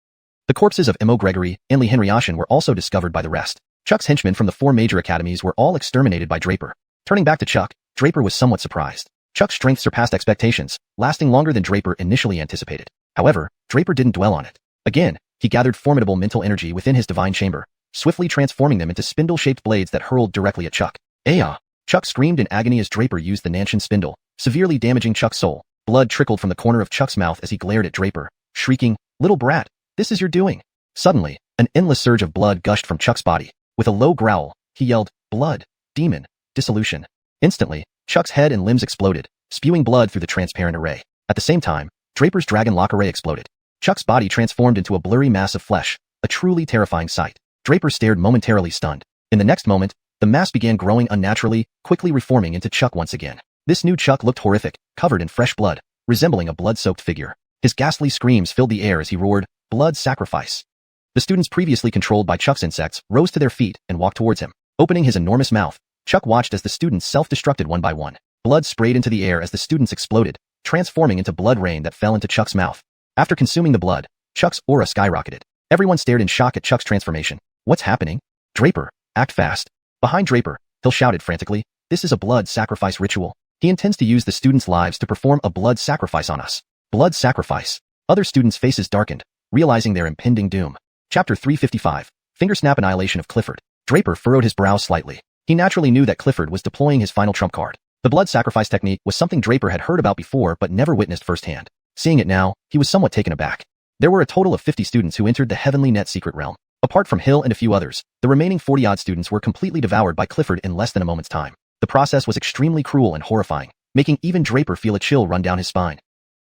The corpses of Mo Gregory and Li Henryashin were also discovered by the rest. Chuck's henchmen from the 4 major academies were all exterminated by Draper. Turning back to Chuck, Draper was somewhat surprised. Chuck's strength surpassed expectations, lasting longer than Draper initially anticipated. However, Draper didn't dwell on it. Again, he gathered formidable mental energy within his divine chamber, swiftly transforming them into spindle-shaped blades that hurled directly at Chuck. "Aya!" Chuck screamed in agony as Draper used the Nanshan spindle, severely damaging Chuck's soul. Blood trickled from the corner of Chuck's mouth as he glared at Draper, shrieking, "Little brat, this is your doing." Suddenly, an endless surge of blood gushed from Chuck's body. With a low growl, he yelled, "Blood, demon, dissolution." Instantly, Chuck's head and limbs exploded, spewing blood through the transparent array. At the same time, Draper's dragon lock array exploded. Chuck's body transformed into a blurry mass of flesh, a truly terrifying sight. Draper stared momentarily stunned. In the next moment, the mass began growing unnaturally, quickly reforming into Chuck once again. This new Chuck looked horrific, covered in fresh blood, resembling a blood-soaked figure. His ghastly screams filled the air as he roared, "Blood sacrifice." The students previously controlled by Chuck's insects rose to their feet and walked towards him. Opening his enormous mouth, Chuck watched as the students self-destructed one by one. Blood sprayed into the air as the students exploded, transforming into blood rain that fell into Chuck's mouth. After consuming the blood, Chuck's aura skyrocketed. Everyone stared in shock at Chuck's transformation. "What's happening?" "Draper, act fast." Behind Draper, Hill shouted frantically, "This is a blood sacrifice ritual. He intends to use the students' lives to perform a blood sacrifice on us." Blood sacrifice. Other students' faces darkened, realizing their impending doom. Chapter 355, Fingersnap Annihilation of Clifford. Draper furrowed his brow slightly. He naturally knew that Clifford was deploying his final trump card. The blood sacrifice technique was something Draper had heard about before but never witnessed firsthand. Seeing it now, he was somewhat taken aback. There were a total of 50 students who entered the Heavenly Net secret realm. Apart from Hill and a few others, the remaining 40-odd students were completely devoured by Clifford in less than a moment's time. The process was extremely cruel and horrifying, making even Draper feel a chill run down his spine.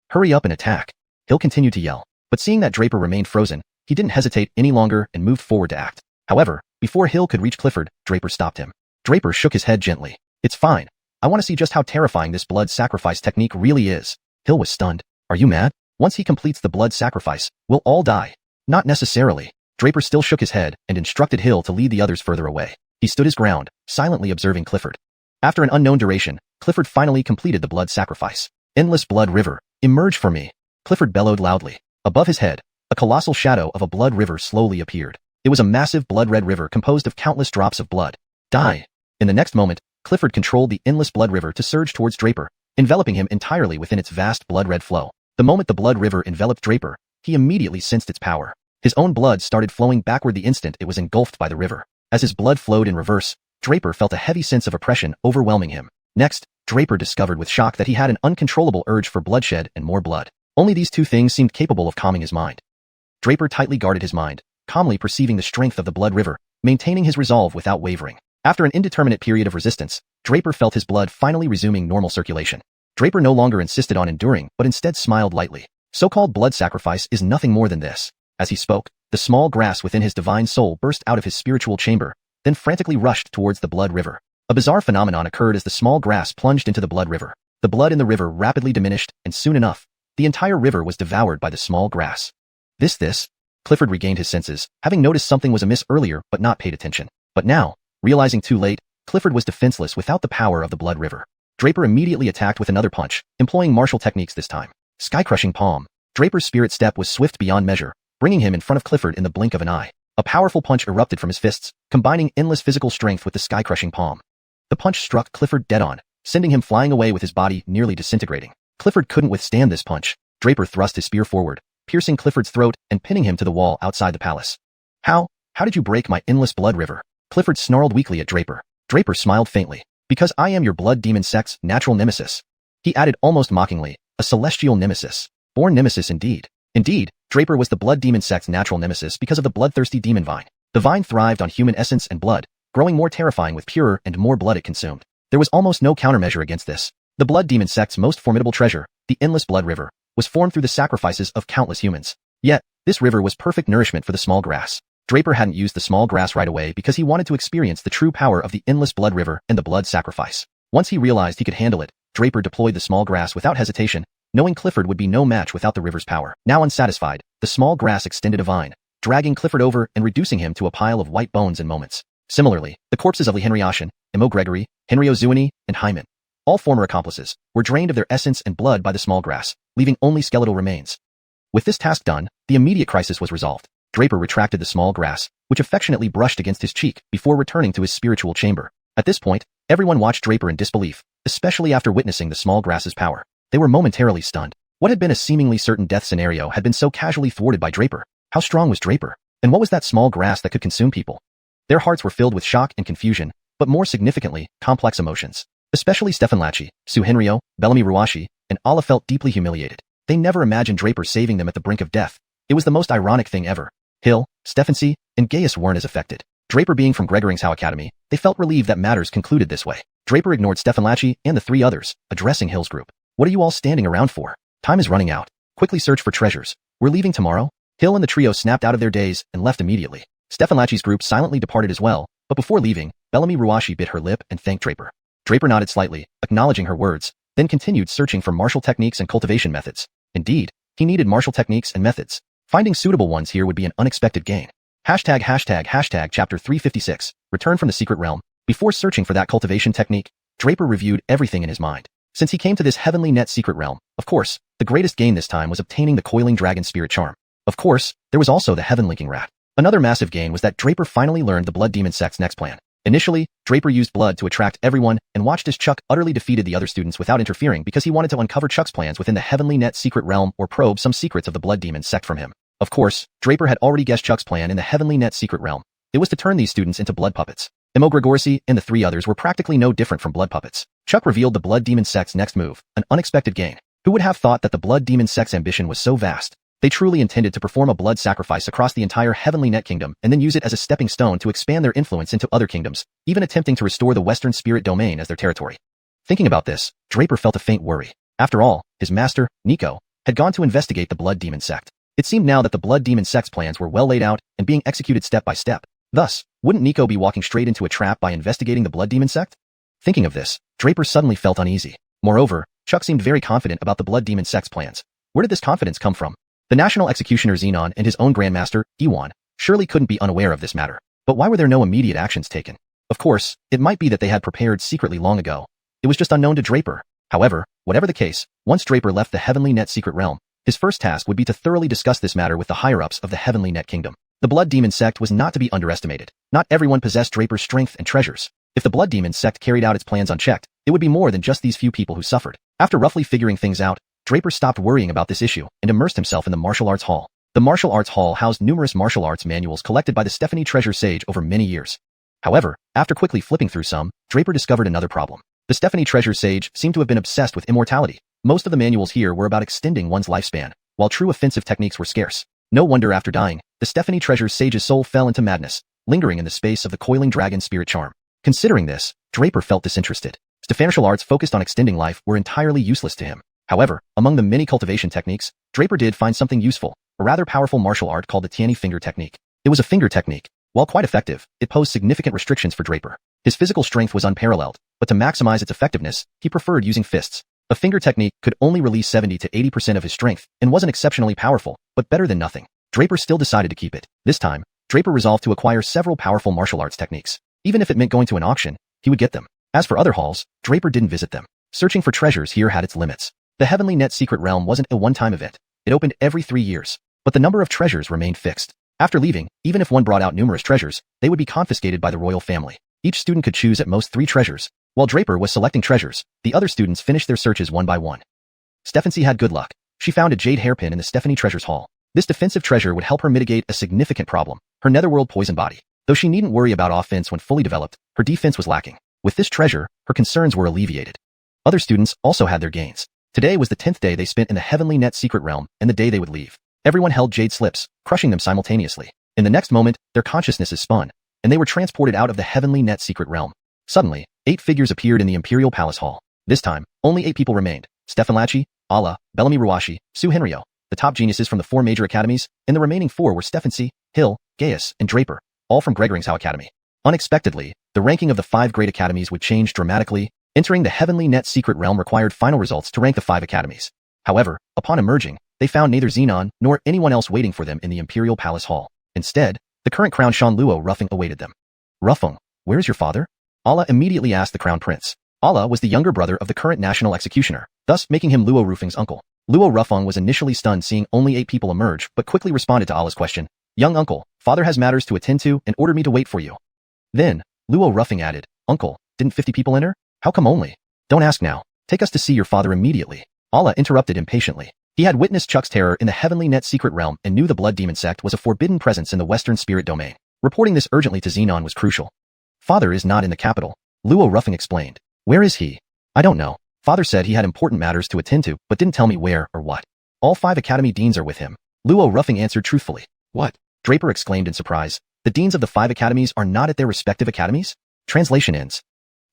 "Hurry up and attack." Hill continued to yell, but seeing that Draper remained frozen, he didn't hesitate any longer and moved forward to act. However, before Hill could reach Clifford, Draper stopped him. Draper shook his head gently. "It's fine. I want to see just how terrifying this blood sacrifice technique really is." Hill was stunned. "Are you mad? Once he completes the blood sacrifice, we'll all die." "Not necessarily." Draper still shook his head and instructed Hill to lead the others further away. He stood his ground, silently observing Clifford. After an unknown duration, Clifford finally completed the blood sacrifice. "Endless blood river, emerge for me." Clifford bellowed loudly. Above his head, a colossal shadow of a blood river slowly appeared. It was a massive blood-red river composed of countless drops of blood. "Die." In the next moment, Clifford controlled the endless blood river to surge towards Draper, enveloping him entirely within its vast blood-red flow. The moment the blood river enveloped Draper, he immediately sensed its power. His own blood started flowing backward the instant it was engulfed by the river. As his blood flowed in reverse, Draper felt a heavy sense of oppression overwhelming him. Next, Draper discovered with shock that he had an uncontrollable urge for bloodshed and more blood. Only these two things seemed capable of calming his mind. Draper tightly guarded his mind, calmly perceiving the strength of the blood river, maintaining his resolve without wavering. After an indeterminate period of resistance, Draper felt his blood finally resuming normal circulation. Draper no longer insisted on enduring, but instead smiled lightly. So-called blood sacrifice is nothing more than this. As he spoke, the small grass within his divine soul burst out of his spiritual chamber, then frantically rushed towards the blood river. A bizarre phenomenon occurred as the small grass plunged into the blood river. The blood in the river rapidly diminished, and soon enough, the entire river was devoured by the small grass. This? Clifford regained his senses, having noticed something was amiss earlier but not paid attention. But now, realizing too late, Clifford was defenseless without the power of the blood river. Draper immediately attacked with another punch, employing martial techniques this time. Sky-crushing palm. Draper's spirit step was swift beyond measure, bringing him in front of Clifford in the blink of an eye. A powerful punch erupted from his fists, combining endless physical strength with the sky-crushing palm. The punch struck Clifford dead on, sending him flying away with his body nearly disintegrating. Clifford couldn't withstand this punch. Draper thrust his spear forward, piercing Clifford's throat and pinning him to the wall outside the palace. How did you break my endless blood river?" Clifford snarled weakly at Draper. Draper smiled faintly. "Because I am your blood demon sect's natural nemesis." He added almost mockingly, "A celestial nemesis. Born nemesis indeed." Indeed, Draper was the blood demon sect's natural nemesis because of the bloodthirsty demon vine. The vine thrived on human essence and blood, growing more terrifying with purer and more blood it consumed. There was almost no countermeasure against this. The blood demon sect's most formidable treasure, the endless blood river, was formed through the sacrifices of countless humans. Yet, this river was perfect nourishment for the small grass. Draper hadn't used the small grass right away because he wanted to experience the true power of the endless blood river and the blood sacrifice. Once he realized he could handle it, Draper deployed the small grass without hesitation, knowing Clifford would be no match without the river's power. Now unsatisfied, the small grass extended a vine, dragging Clifford over and reducing him to a pile of white bones in moments. Similarly, the corpses of Lee Henry Ashen, Emo Gregory, Henry Ozuini, and Hyman, all former accomplices, were drained of their essence and blood by the small grass, leaving only skeletal remains. With this task done, the immediate crisis was resolved. Draper retracted the small grass, which affectionately brushed against his cheek before returning to his spiritual chamber. At this point, everyone watched Draper in disbelief, especially after witnessing the small grass's power. They were momentarily stunned. What had been a seemingly certain death scenario had been so casually thwarted by Draper. How strong was Draper? And what was that small grass that could consume people? Their hearts were filled with shock and confusion, but more significantly, complex emotions. Especially Stefan xiuxian, Bellamy Ruashi, and Alla felt deeply humiliated. They never imagined Draper saving them at the brink of death. It was the most ironic thing ever. Hill, Stefancy, and Gaius weren't as affected. Draper being from Gregoring's Academy, they felt relieved that matters concluded this way. Draper ignored Stefan and the three others, addressing Hill's group. What are you all standing around for? Time is running out. Quickly search for treasures. We're leaving tomorrow? Hill and the trio snapped out of their daze and left immediately. Stefan group silently departed as well, but before leaving, Bellamy Ruashi bit her lip and thanked Draper. Draper nodded slightly, acknowledging her words, then continued searching for martial techniques and cultivation methods. Indeed, he needed martial techniques and methods. Finding suitable ones here would be an unexpected gain. Chapter 356, Return from the Secret Realm. Before searching for that cultivation technique, Draper reviewed everything in his mind. Since he came to this heavenly net secret realm, of course, the greatest gain this time was obtaining the coiling dragon spirit charm. Of course, there was also the heaven linking rat. Another massive gain was that Draper finally learned the blood demon sect's next plan. Initially, Draper used blood to attract everyone and watched as Chuck utterly defeated the other students without interfering because he wanted to uncover Chuck's plans within the heavenly net secret realm or probe some secrets of the blood demon sect from him. Of course, Draper had already guessed Chuck's plan in the heavenly net secret realm. It was to turn these students into blood puppets. Imo Gregorsi and the three others were practically no different from blood puppets. Chuck revealed the blood demon sect's next move, an unexpected gain. Who would have thought that the blood demon sect's ambition was so vast? They truly intended to perform a blood sacrifice across the entire heavenly net kingdom and then use it as a stepping stone to expand their influence into other kingdoms, even attempting to restore the western spirit domain as their territory. Thinking about this, Draper felt a faint worry. After all, his master, Nico, had gone to investigate the blood demon sect. It seemed now that the blood demon sect's plans were well laid out and being executed step by step. Thus, wouldn't Nico be walking straight into a trap by investigating the blood demon sect? Thinking of this, Draper suddenly felt uneasy. Moreover, Chuck seemed very confident about the blood demon sect's plans. Where did this confidence come from? The national executioner Xenon and his own grandmaster, Iwan, surely couldn't be unaware of this matter. But why were there no immediate actions taken? Of course, it might be that they had prepared secretly long ago. It was just unknown to Draper. However, whatever the case, once Draper left the heavenly net secret realm, his first task would be to thoroughly discuss this matter with the higher-ups of the heavenly net kingdom. The blood demon sect was not to be underestimated. Not everyone possessed Draper's strength and treasures. If the blood demon sect carried out its plans unchecked, it would be more than just these few people who suffered. After roughly figuring things out, Draper stopped worrying about this issue and immersed himself in the martial arts hall. The martial arts hall housed numerous martial arts manuals collected by the Stephanie Treasure Sage over many years. However, after quickly flipping through some, Draper discovered another problem. The Stephanie Treasure Sage seemed to have been obsessed with immortality. Most of the manuals here were about extending one's lifespan, while true offensive techniques were scarce. No wonder after dying, the Stephanie Treasure Sage's soul fell into madness, lingering in the space of the coiling dragon spirit charm. Considering this, Draper felt disinterested. Stephanical arts focused on extending life were entirely useless to him. However, among the many cultivation techniques, Draper did find something useful, a rather powerful martial art called the Tiani finger technique. It was a finger technique. While quite effective, it posed significant restrictions for Draper. His physical strength was unparalleled, but to maximize its effectiveness, he preferred using fists. A finger technique could only release 70 to 80% of his strength and wasn't exceptionally powerful, but better than nothing. Draper still decided to keep it. This time, Draper resolved to acquire several powerful martial arts techniques. Even if it meant going to an auction, he would get them. As for other halls, Draper didn't visit them. Searching for treasures here had its limits. The Heavenly Net Secret Realm wasn't a one-time event. It opened every 3 years. But the number of treasures remained fixed. After leaving, even if one brought out numerous treasures, they would be confiscated by the royal family. Each student could choose at most 3 treasures. While Draper was selecting treasures, the other students finished their searches one by one. Stefancy had good luck. She found a jade hairpin in the Stephanie Treasures Hall. This defensive treasure would help her mitigate a significant problem, her netherworld poison body. Though she needn't worry about offense when fully developed, her defense was lacking. With this treasure, her concerns were alleviated. Other students also had their gains. Today was the 10th day they spent in the Heavenly Net Secret Realm and the day they would leave. Everyone held jade slips, crushing them simultaneously. In the next moment, their consciousnesses spun, and they were transported out of the Heavenly Net Secret Realm. Suddenly, 8 figures appeared in the Imperial Palace Hall. This time, only 8 people remained. Stefan, Alla, Bellamy Ruashi, xiuxian, the top geniuses from the 4 major academies, and the remaining 4 were Stefancy, Hill, Gaius, and Draper, all from Gregoring's Academy. Unexpectedly, the ranking of the 5 great academies would change dramatically. Entering the Heavenly Net Secret Realm required final results to rank the 5 academies. However, upon emerging, they found neither Xenon nor anyone else waiting for them in the Imperial Palace Hall. Instead, the current Crown Shan Luo Ruffing awaited them. Ruffung, where is your father? Alla immediately asked the Crown Prince. Alla was the younger brother of the current national executioner, thus making him Luo Rufung's uncle. Luo Ruffung was initially stunned seeing only 8 people emerge, but quickly responded to Alla's question. Young uncle, father has matters to attend to and ordered me to wait for you. Then, Luo Ruffung added, Uncle, didn't 50 people enter? How come only? Don't ask now. Take us to see your father immediately. Allah interrupted impatiently. He had witnessed Chuck's terror in the Heavenly Net secret realm and knew the Blood Demon sect was a forbidden presence in the Western spirit domain. Reporting this urgently to Xenon was crucial. Father is not in the capital, Luo Ruffing explained. Where is he? I don't know. Father said he had important matters to attend to, but didn't tell me where or what. All 5 academy deans are with him. Luo Ruffing answered truthfully. What? Draper exclaimed in surprise. The deans of the 5 academies are not at their respective academies? Translation ends.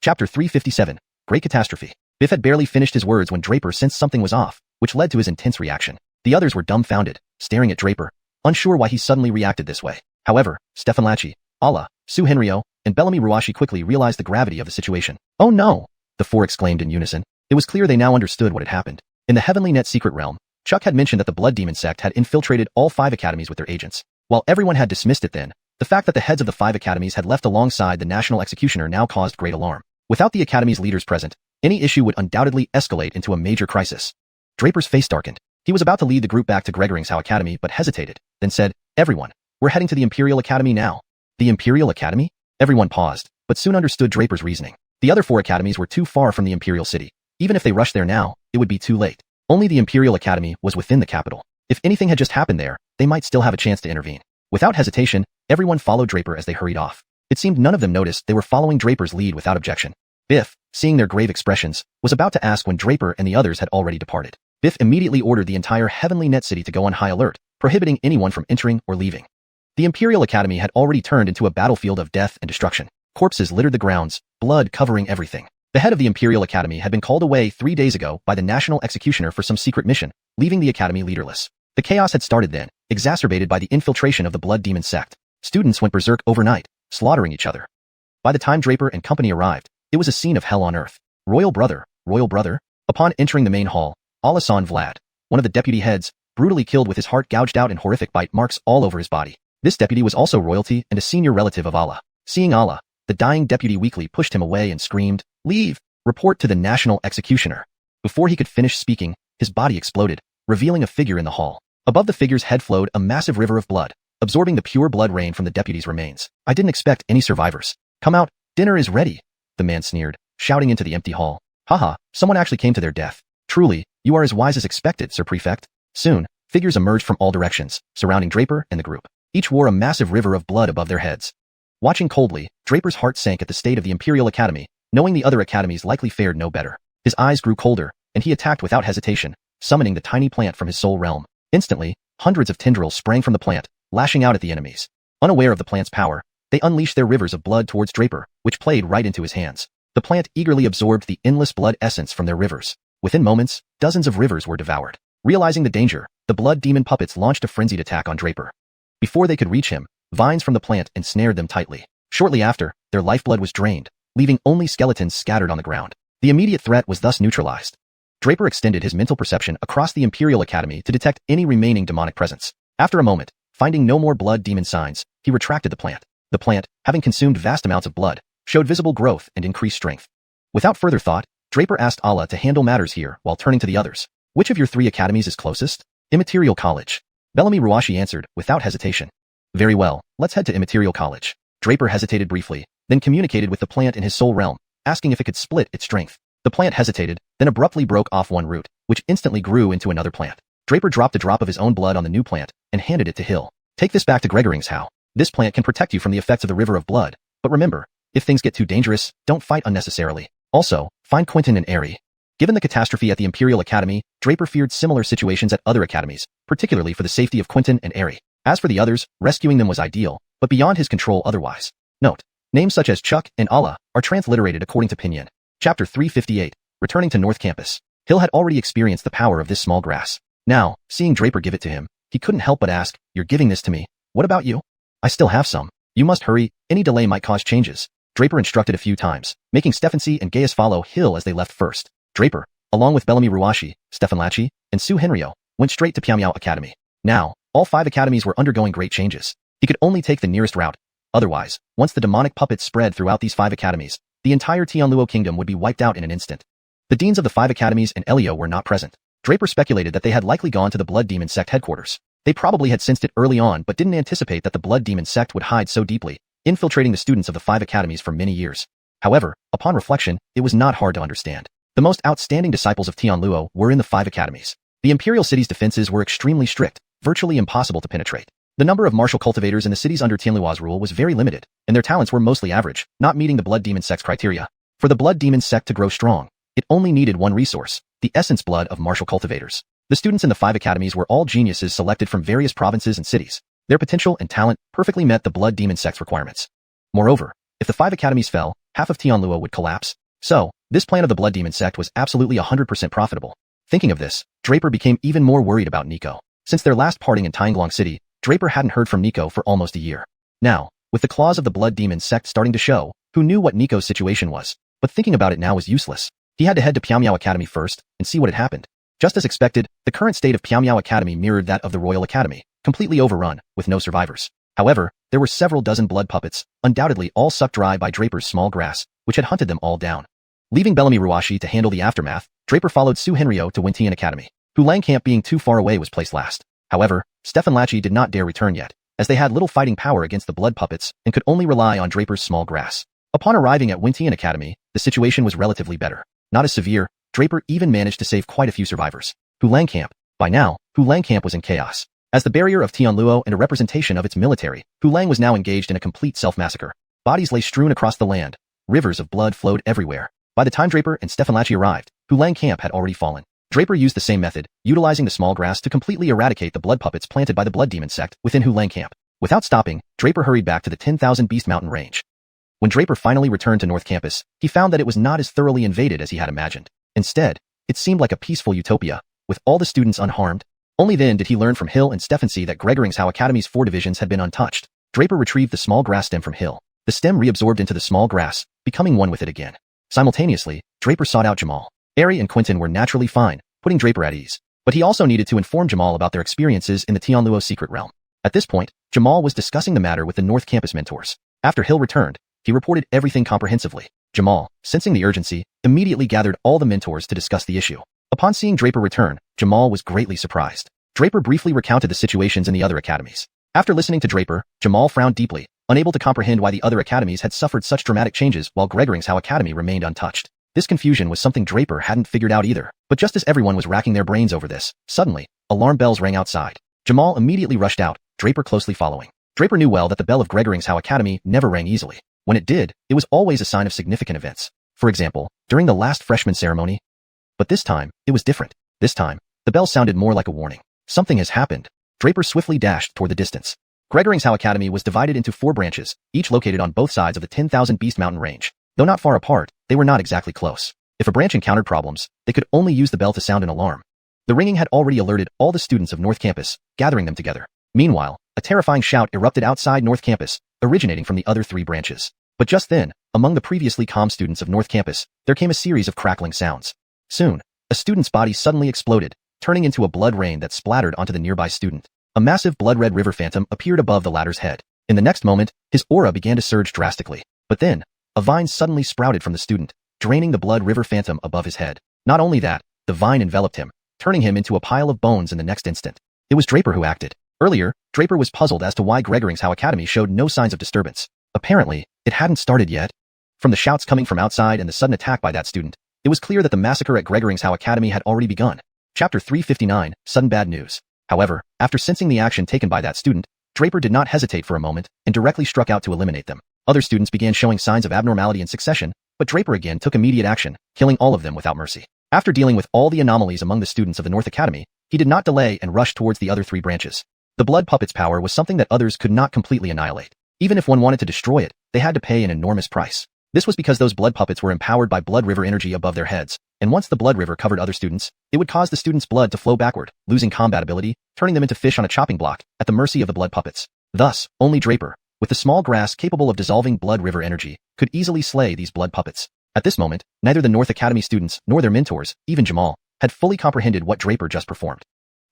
Chapter 357. Great Catastrophe. Biff had barely finished his words when Draper sensed something was off, which led to his intense reaction. The others were dumbfounded, staring at Draper, unsure why he suddenly reacted this way. However, Stefan Lachi, Allah, Su Henryo, and Bellamy Ruashi quickly realized the gravity of the situation. Oh no! The 4 exclaimed in unison. It was clear they now understood what had happened. In the Heavenly Net secret realm, Chuck had mentioned that the Blood Demon sect had infiltrated all 5 academies with their agents. While everyone had dismissed it then, the fact that the heads of the 5 academies had left alongside the National Executioner now caused great alarm. Without the academy's leaders present, any issue would undoubtedly escalate into a major crisis. Draper's face darkened. He was about to lead the group back to Gregoring's Academy but hesitated, then said, Everyone, we're heading to the Imperial Academy now. The Imperial Academy? Everyone paused, but soon understood Draper's reasoning. The other 4 academies were too far from the Imperial City. Even if they rushed there now, it would be too late. Only the Imperial Academy was within the capital. If anything had just happened there, they might still have a chance to intervene. Without hesitation, everyone followed Draper as they hurried off. It seemed none of them noticed they were following Draper's lead without objection. Biff, seeing their grave expressions, was about to ask when Draper and the others had already departed. Biff immediately ordered the entire Heavenly Net City to go on high alert, prohibiting anyone from entering or leaving. The Imperial Academy had already turned into a battlefield of death and destruction. Corpses littered the grounds, blood covering everything. The head of the Imperial Academy had been called away 3 days ago by the National Executioner for some secret mission, leaving the Academy leaderless. The chaos had started then, exacerbated by the infiltration of the Blood Demon sect. Students went berserk overnight, slaughtering each other. By the time Draper and company arrived, it was a scene of hell on earth. Royal brother. Upon entering the main hall, Alasan Vlad, one of the deputy heads, brutally killed with his heart gouged out and horrific bite marks all over his body. This deputy was also royalty and a senior relative of Allah. Seeing Allah, the dying deputy weakly pushed him away and screamed, Leave! Report to the National Executioner. Before he could finish speaking, his body exploded, revealing a figure in the hall. Above the figure's head flowed a massive river of blood, absorbing the pure blood rain from the deputy's remains. I didn't expect any survivors. Come out, dinner is ready, the man sneered, shouting into the empty hall. Haha, someone actually came to their death. Truly, you are as wise as expected, Sir Prefect. Soon, figures emerged from all directions, surrounding Draper and the group. Each wore a massive river of blood above their heads. Watching coldly, Draper's heart sank at the state of the Imperial Academy, knowing the other academies likely fared no better. His eyes grew colder, and he attacked without hesitation, summoning the tiny plant from his soul realm. Instantly, hundreds of tendrils sprang from the plant, lashing out at the enemies. Unaware of the plant's power, they unleashed their rivers of blood towards Draper, which played right into his hands. The plant eagerly absorbed the endless blood essence from their rivers. Within moments, dozens of rivers were devoured. Realizing the danger, the blood demon puppets launched a frenzied attack on Draper. Before they could reach him, vines from the plant ensnared them tightly. Shortly after, their lifeblood was drained, leaving only skeletons scattered on the ground. The immediate threat was thus neutralized. Draper extended his mental perception across the Imperial Academy to detect any remaining demonic presence. After a moment, finding no more blood demon signs, he retracted the plant. The plant, having consumed vast amounts of blood, showed visible growth and increased strength. Without further thought, Draper asked Allah to handle matters here while turning to the others. Which of your 3 academies is closest? Immaterial College. Bellamy Ruashi answered, without hesitation. Very well, let's head to Immaterial College. Draper hesitated briefly, then communicated with the plant in his soul realm, asking if it could split its strength. The plant hesitated, then abruptly broke off one root, which instantly grew into another plant. Draper dropped a drop of his own blood on the new plant, and handed it to Hill. Take this back to Gregoring's house. This plant can protect you from the effects of the river of blood, but remember, if things get too dangerous, don't fight unnecessarily. Also, find Quentin and Aerie. Given the catastrophe at the Imperial Academy, Draper feared similar situations at other academies, particularly for the safety of Quentin and Aerie. As for the others, rescuing them was ideal, but beyond his control otherwise. Note: names such as Chuck and Allah are transliterated according to Pinyin. Chapter 358, Returning to North Campus. Hill had already experienced the power of this small grass. Now, seeing Draper give it to him, he couldn't help but ask, You're giving this to me. What about you? I still have some. You must hurry, any delay might cause changes. Draper instructed a few times, making Stefancy and Gaius follow Hill as they left first. Draper, along with Bellamy Ruashi, Stefan Lachi, and Su Henryo, went straight to Pyamyao Academy. Now, all 5 academies were undergoing great changes. He could only take the nearest route. Otherwise, once the demonic puppets spread throughout these 5 academies, the entire Tianluo kingdom would be wiped out in an instant. The deans of the 5 academies and Elio were not present. Draper speculated that they had likely gone to the Blood Demon sect headquarters. They probably had sensed it early on but didn't anticipate that the Blood Demon sect would hide so deeply, infiltrating the students of the 5 academies for many years. However, upon reflection, it was not hard to understand. The most outstanding disciples of Tianluo were in the 5 academies. The imperial city's defenses were extremely strict, virtually impossible to penetrate. The number of martial cultivators in the cities under Tianluo's rule was very limited, and their talents were mostly average, not meeting the blood demon sect's criteria. For the blood demon sect to grow strong, it only needed one resource, the essence blood of martial cultivators. The students in the 5 academies were all geniuses selected from various provinces and cities. Their potential and talent perfectly met the blood demon sect's requirements. Moreover, if the 5 academies fell, half of Tianluo would collapse. So, this plan of the blood demon sect was absolutely 100% profitable. Thinking of this, Draper became even more worried about Nico. Since their last parting in Tainglong City, Draper hadn't heard from Nico for almost a year. Now, with the claws of the blood demon sect starting to show, who knew what Nico's situation was? But thinking about it now was useless. He had to head to Piaomiao Academy first and see what had happened. Just as expected, the current state of Piaomiao Academy mirrored that of the Royal Academy, completely overrun, with no survivors. However, there were several dozen blood puppets, undoubtedly all sucked dry by Draper's small grass, which had hunted them all down. Leaving Bellamy Ruashi to handle the aftermath, Draper followed Su Henryo to Wintian Academy. Hu Langkamp being too far away was placed last. However, Stefan Lachi did not dare return yet, as they had little fighting power against the blood puppets and could only rely on Draper's small grass. Upon arriving at Wintian Academy, the situation was relatively better. Not as severe, Draper even managed to save quite a few survivors. Hu Langkamp. By now, Hu Langkamp was in chaos. As the barrier of Tianluo and a representation of its military, Hu Lang was now engaged in a complete self-massacre. Bodies lay strewn across the land. Rivers of blood flowed everywhere. By the time Draper and Stefan Lachi arrived, Hu Langkamp had already fallen. Draper used the same method, utilizing the small grass to completely eradicate the blood puppets planted by the blood demon sect within Hu Langkamp. Without stopping, Draper hurried back to the 10,000 Beast Mountain range. When Draper finally returned to North Campus, he found that it was not as thoroughly invaded as he had imagined. Instead, it seemed like a peaceful utopia, with all the students unharmed. Only then did he learn from Hill and Stephensee that Gregoring's Academy's 4 divisions had been untouched. Draper retrieved the small grass stem from Hill. The stem reabsorbed into the small grass, becoming one with it again. Simultaneously, Draper sought out Jamal. Ari and Quentin were naturally fine, putting Draper at ease. But he also needed to inform Jamal about their experiences in the Tianluo secret realm. At this point, Jamal was discussing the matter with the North Campus mentors. After Hill returned, he reported everything comprehensively. Jamal, sensing the urgency, immediately gathered all the mentors to discuss the issue. Upon seeing Draper return, Jamal was greatly surprised. Draper briefly recounted the situations in the other academies. After listening to Draper, Jamal frowned deeply, unable to comprehend why the other academies had suffered such dramatic changes while Gregoring's Academy remained untouched. This confusion was something Draper hadn't figured out either. But just as everyone was racking their brains over this, suddenly, alarm bells rang outside. Jamal immediately rushed out, Draper closely following. Draper knew well that the bell of Gregoring's Academy never rang easily. When it did, it was always a sign of significant events. For example, during the last freshman ceremony. But this time, it was different. This time, the bell sounded more like a warning. Something has happened. Draper swiftly dashed toward the distance. Gregoring's Academy was divided into 4 branches, each located on both sides of the 10,000 Beast Mountain range. Though not far apart, they were not exactly close. If a branch encountered problems, they could only use the bell to sound an alarm. The ringing had already alerted all the students of North Campus, gathering them together. Meanwhile, a terrifying shout erupted outside North Campus, originating from the other 3 branches. But just then, among the previously calm students of North Campus, there came a series of crackling sounds. Soon, a student's body suddenly exploded, turning into a blood rain that splattered onto the nearby student. A massive blood-red river phantom appeared above the latter's head. In the next moment, his aura began to surge drastically. But then, a vine suddenly sprouted from the student, draining the blood river phantom above his head. Not only that, the vine enveloped him, turning him into a pile of bones in the next instant. It was Draper who acted. Earlier, Draper was puzzled as to why Gregoring's Academy showed no signs of disturbance. Apparently, it hadn't started yet. From the shouts coming from outside and the sudden attack by that student, it was clear that the massacre at Gregoring's Academy had already begun. Chapter 359, Sudden Bad News. However, after sensing the action taken by that student, Draper did not hesitate for a moment and directly struck out to eliminate them. Other students began showing signs of abnormality in succession, but Draper again took immediate action, killing all of them without mercy. After dealing with all the anomalies among the students of the North Academy, he did not delay and rushed towards the other 3 branches. The blood puppet's power was something that others could not completely annihilate. Even if one wanted to destroy it, they had to pay an enormous price. This was because those blood puppets were empowered by blood river energy above their heads, and once the blood river covered other students, it would cause the students' blood to flow backward, losing combat ability, turning them into fish on a chopping block, at the mercy of the blood puppets. Thus, only Draper, with the small grass capable of dissolving blood river energy, could easily slay these blood puppets. At this moment, neither the North Academy students nor their mentors, even Jamal, had fully comprehended what Draper just performed.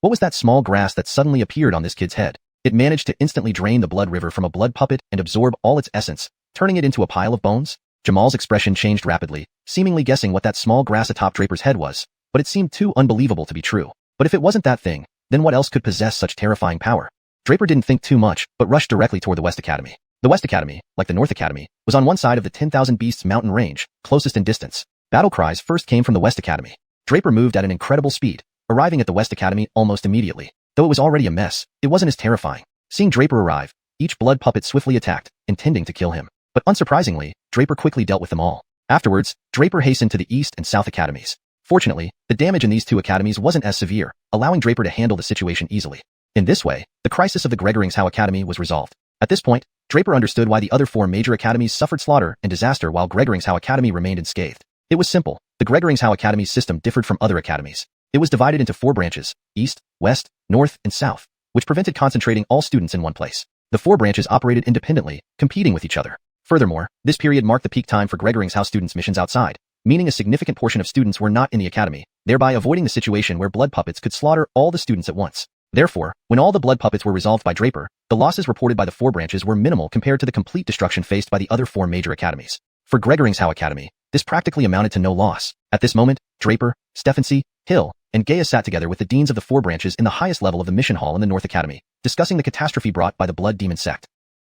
What was that small grass that suddenly appeared on this kid's head? It managed to instantly drain the blood river from a blood puppet and absorb all its essence, turning it into a pile of bones? Jamal's expression changed rapidly, seemingly guessing what that small grass atop Draper's head was, but it seemed too unbelievable to be true. But if it wasn't that thing, then what else could possess such terrifying power? Draper didn't think too much, but rushed directly toward the West Academy. The West Academy, like the North Academy, was on one side of the 10,000 Beasts mountain range, closest in distance. Battle cries first came from the West Academy. Draper moved at an incredible speed, arriving at the West Academy almost immediately. Though it was already a mess, it wasn't as terrifying. Seeing Draper arrive, each blood puppet swiftly attacked, intending to kill him. But unsurprisingly, Draper quickly dealt with them all. Afterwards, Draper hastened to the East and South Academies. Fortunately, the damage in these two academies wasn't as severe, allowing Draper to handle the situation easily. In this way, the crisis of the Xiao Academy was resolved. At this point, Draper understood why the other four major academies suffered slaughter and disaster while Xiao Academy remained unscathed. It was simple. The Xiao Academy's system differed from other academies. It was divided into 4 branches, East, West, North, and South, which prevented concentrating all students in one place. The 4 branches operated independently, competing with each other. Furthermore, this period marked the peak time for Xiao students' missions outside, meaning a significant portion of students were not in the academy, thereby avoiding the situation where blood puppets could slaughter all the students at once. Therefore, when all the blood puppets were resolved by Draper, the losses reported by the 4 branches were minimal compared to the complete destruction faced by the other 4 major academies. For Xiao Academy, this practically amounted to no loss. At this moment, Draper, Stephensee, Hill, and Gaia sat together with the deans of the 4 branches in the highest level of the mission hall in the North Academy, discussing the catastrophe brought by the blood demon sect.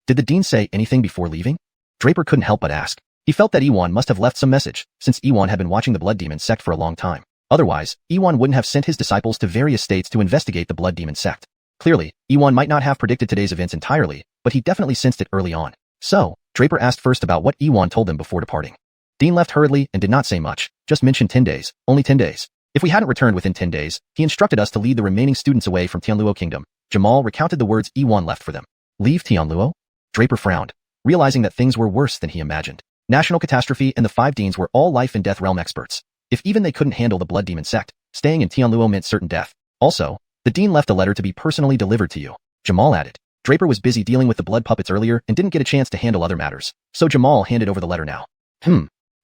Did the dean say anything before leaving? Draper couldn't help but ask. He felt that Ewan must have left some message, since Ewan had been watching the blood demon sect for a long time. Otherwise, Ewan wouldn't have sent his disciples to various states to investigate the blood demon sect. Clearly, Ewan might not have predicted today's events entirely, but he definitely sensed it early on. So, Draper asked first about what Ewan told them before departing. Dean left hurriedly and did not say much, just mentioned 10 days, only 10 days. If we hadn't returned within 10 days, he instructed us to lead the remaining students away from Tianluo Kingdom. Jamal recounted the words Ewan left for them. Leave Tianluo? Draper frowned, realizing that things were worse than he imagined. National Catastrophe and the 5 deans were all life and death realm experts. If even they couldn't handle the blood demon sect, staying in Tianluo meant certain death. Also, the dean left a letter to be personally delivered to you, Jamal added. Draper was busy dealing with the blood puppets earlier and didn't get a chance to handle other matters, so Jamal handed over the letter now.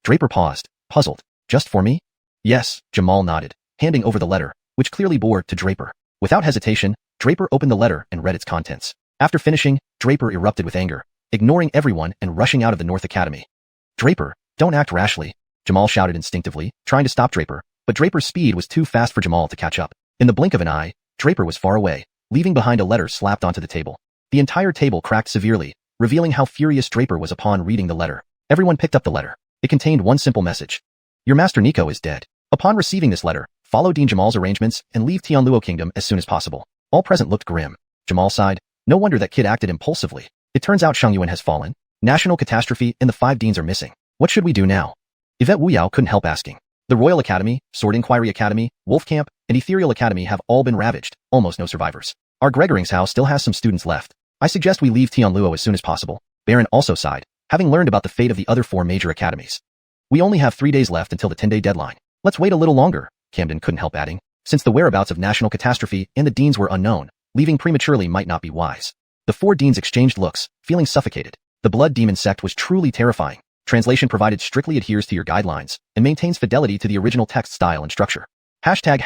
Draper paused, puzzled. Just for me? Yes, Jamal nodded, handing over the letter, which clearly bore to Draper. Without hesitation, Draper opened the letter and read its contents. After finishing, Draper erupted with anger, ignoring everyone and rushing out of the North Academy. Draper, don't act rashly, Jamal shouted instinctively, trying to stop Draper, but Draper's speed was too fast for Jamal to catch up. In the blink of an eye, Draper was far away, leaving behind a letter slapped onto the table. The entire table cracked severely, revealing how furious Draper was upon reading the letter. Everyone picked up the letter. It contained one simple message. Your master Nico is dead. Upon receiving this letter, follow Dean Jamal's arrangements and leave Tianluo Kingdom as soon as possible. All present looked grim. Jamal sighed. No wonder that kid acted impulsively. It turns out Xiangyuan has fallen. National Catastrophe and the 5 deans are missing. What should we do now? Yvette Wuyao couldn't help asking. The Royal Academy, Sword Inquiry Academy, Wolf Camp, and Ethereal Academy have all been ravaged, almost no survivors. Our Xiao still has some students left. I suggest we leave Tianluo as soon as possible. Baron also sighed, having learned about the fate of the other 4 major academies. We only have 3 days left until the 10-day deadline. Let's wait a little longer, Camden couldn't help adding. Since the whereabouts of National Catastrophe and the deans were unknown, leaving prematurely might not be wise. The 4 deans exchanged looks, feeling suffocated. The blood demon sect was truly terrifying. Translation provided strictly adheres to your guidelines and maintains fidelity to the original text style and structure. Hashtag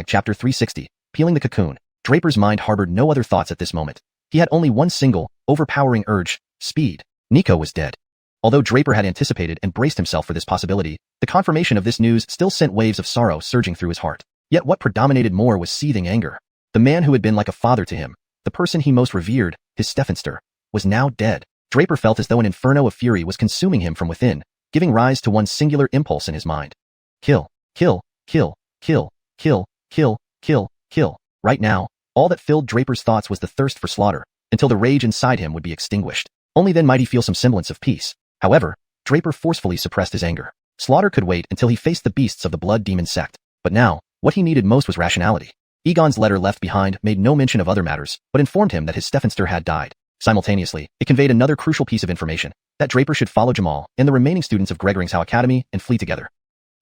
chapter 360, peeling the cocoon. Draper's mind harbored no other thoughts at this moment. He had only one single, overpowering urge, speed. Nico was dead. Although Draper had anticipated and braced himself for this possibility, the confirmation of this news still sent waves of sorrow surging through his heart. Yet what predominated more was seething anger. The man who had been like a father to him, the person he most revered, his Stephensee, was now dead. Draper felt as though an inferno of fury was consuming him from within, giving rise to one singular impulse in his mind. Kill, kill, kill, kill, kill, kill, kill, kill. Right now, all that filled Draper's thoughts was the thirst for slaughter, until the rage inside him would be extinguished. Only then might he feel some semblance of peace. However, Draper forcefully suppressed his anger. Slaughter could wait until he faced the beasts of the blood demon sect. But now, what he needed most was rationality. Egon's letter left behind made no mention of other matters, but informed him that his Stephensee had died. Simultaneously, it conveyed another crucial piece of information, that Draper should follow Jamal and the remaining students of Xiao Academy and flee together.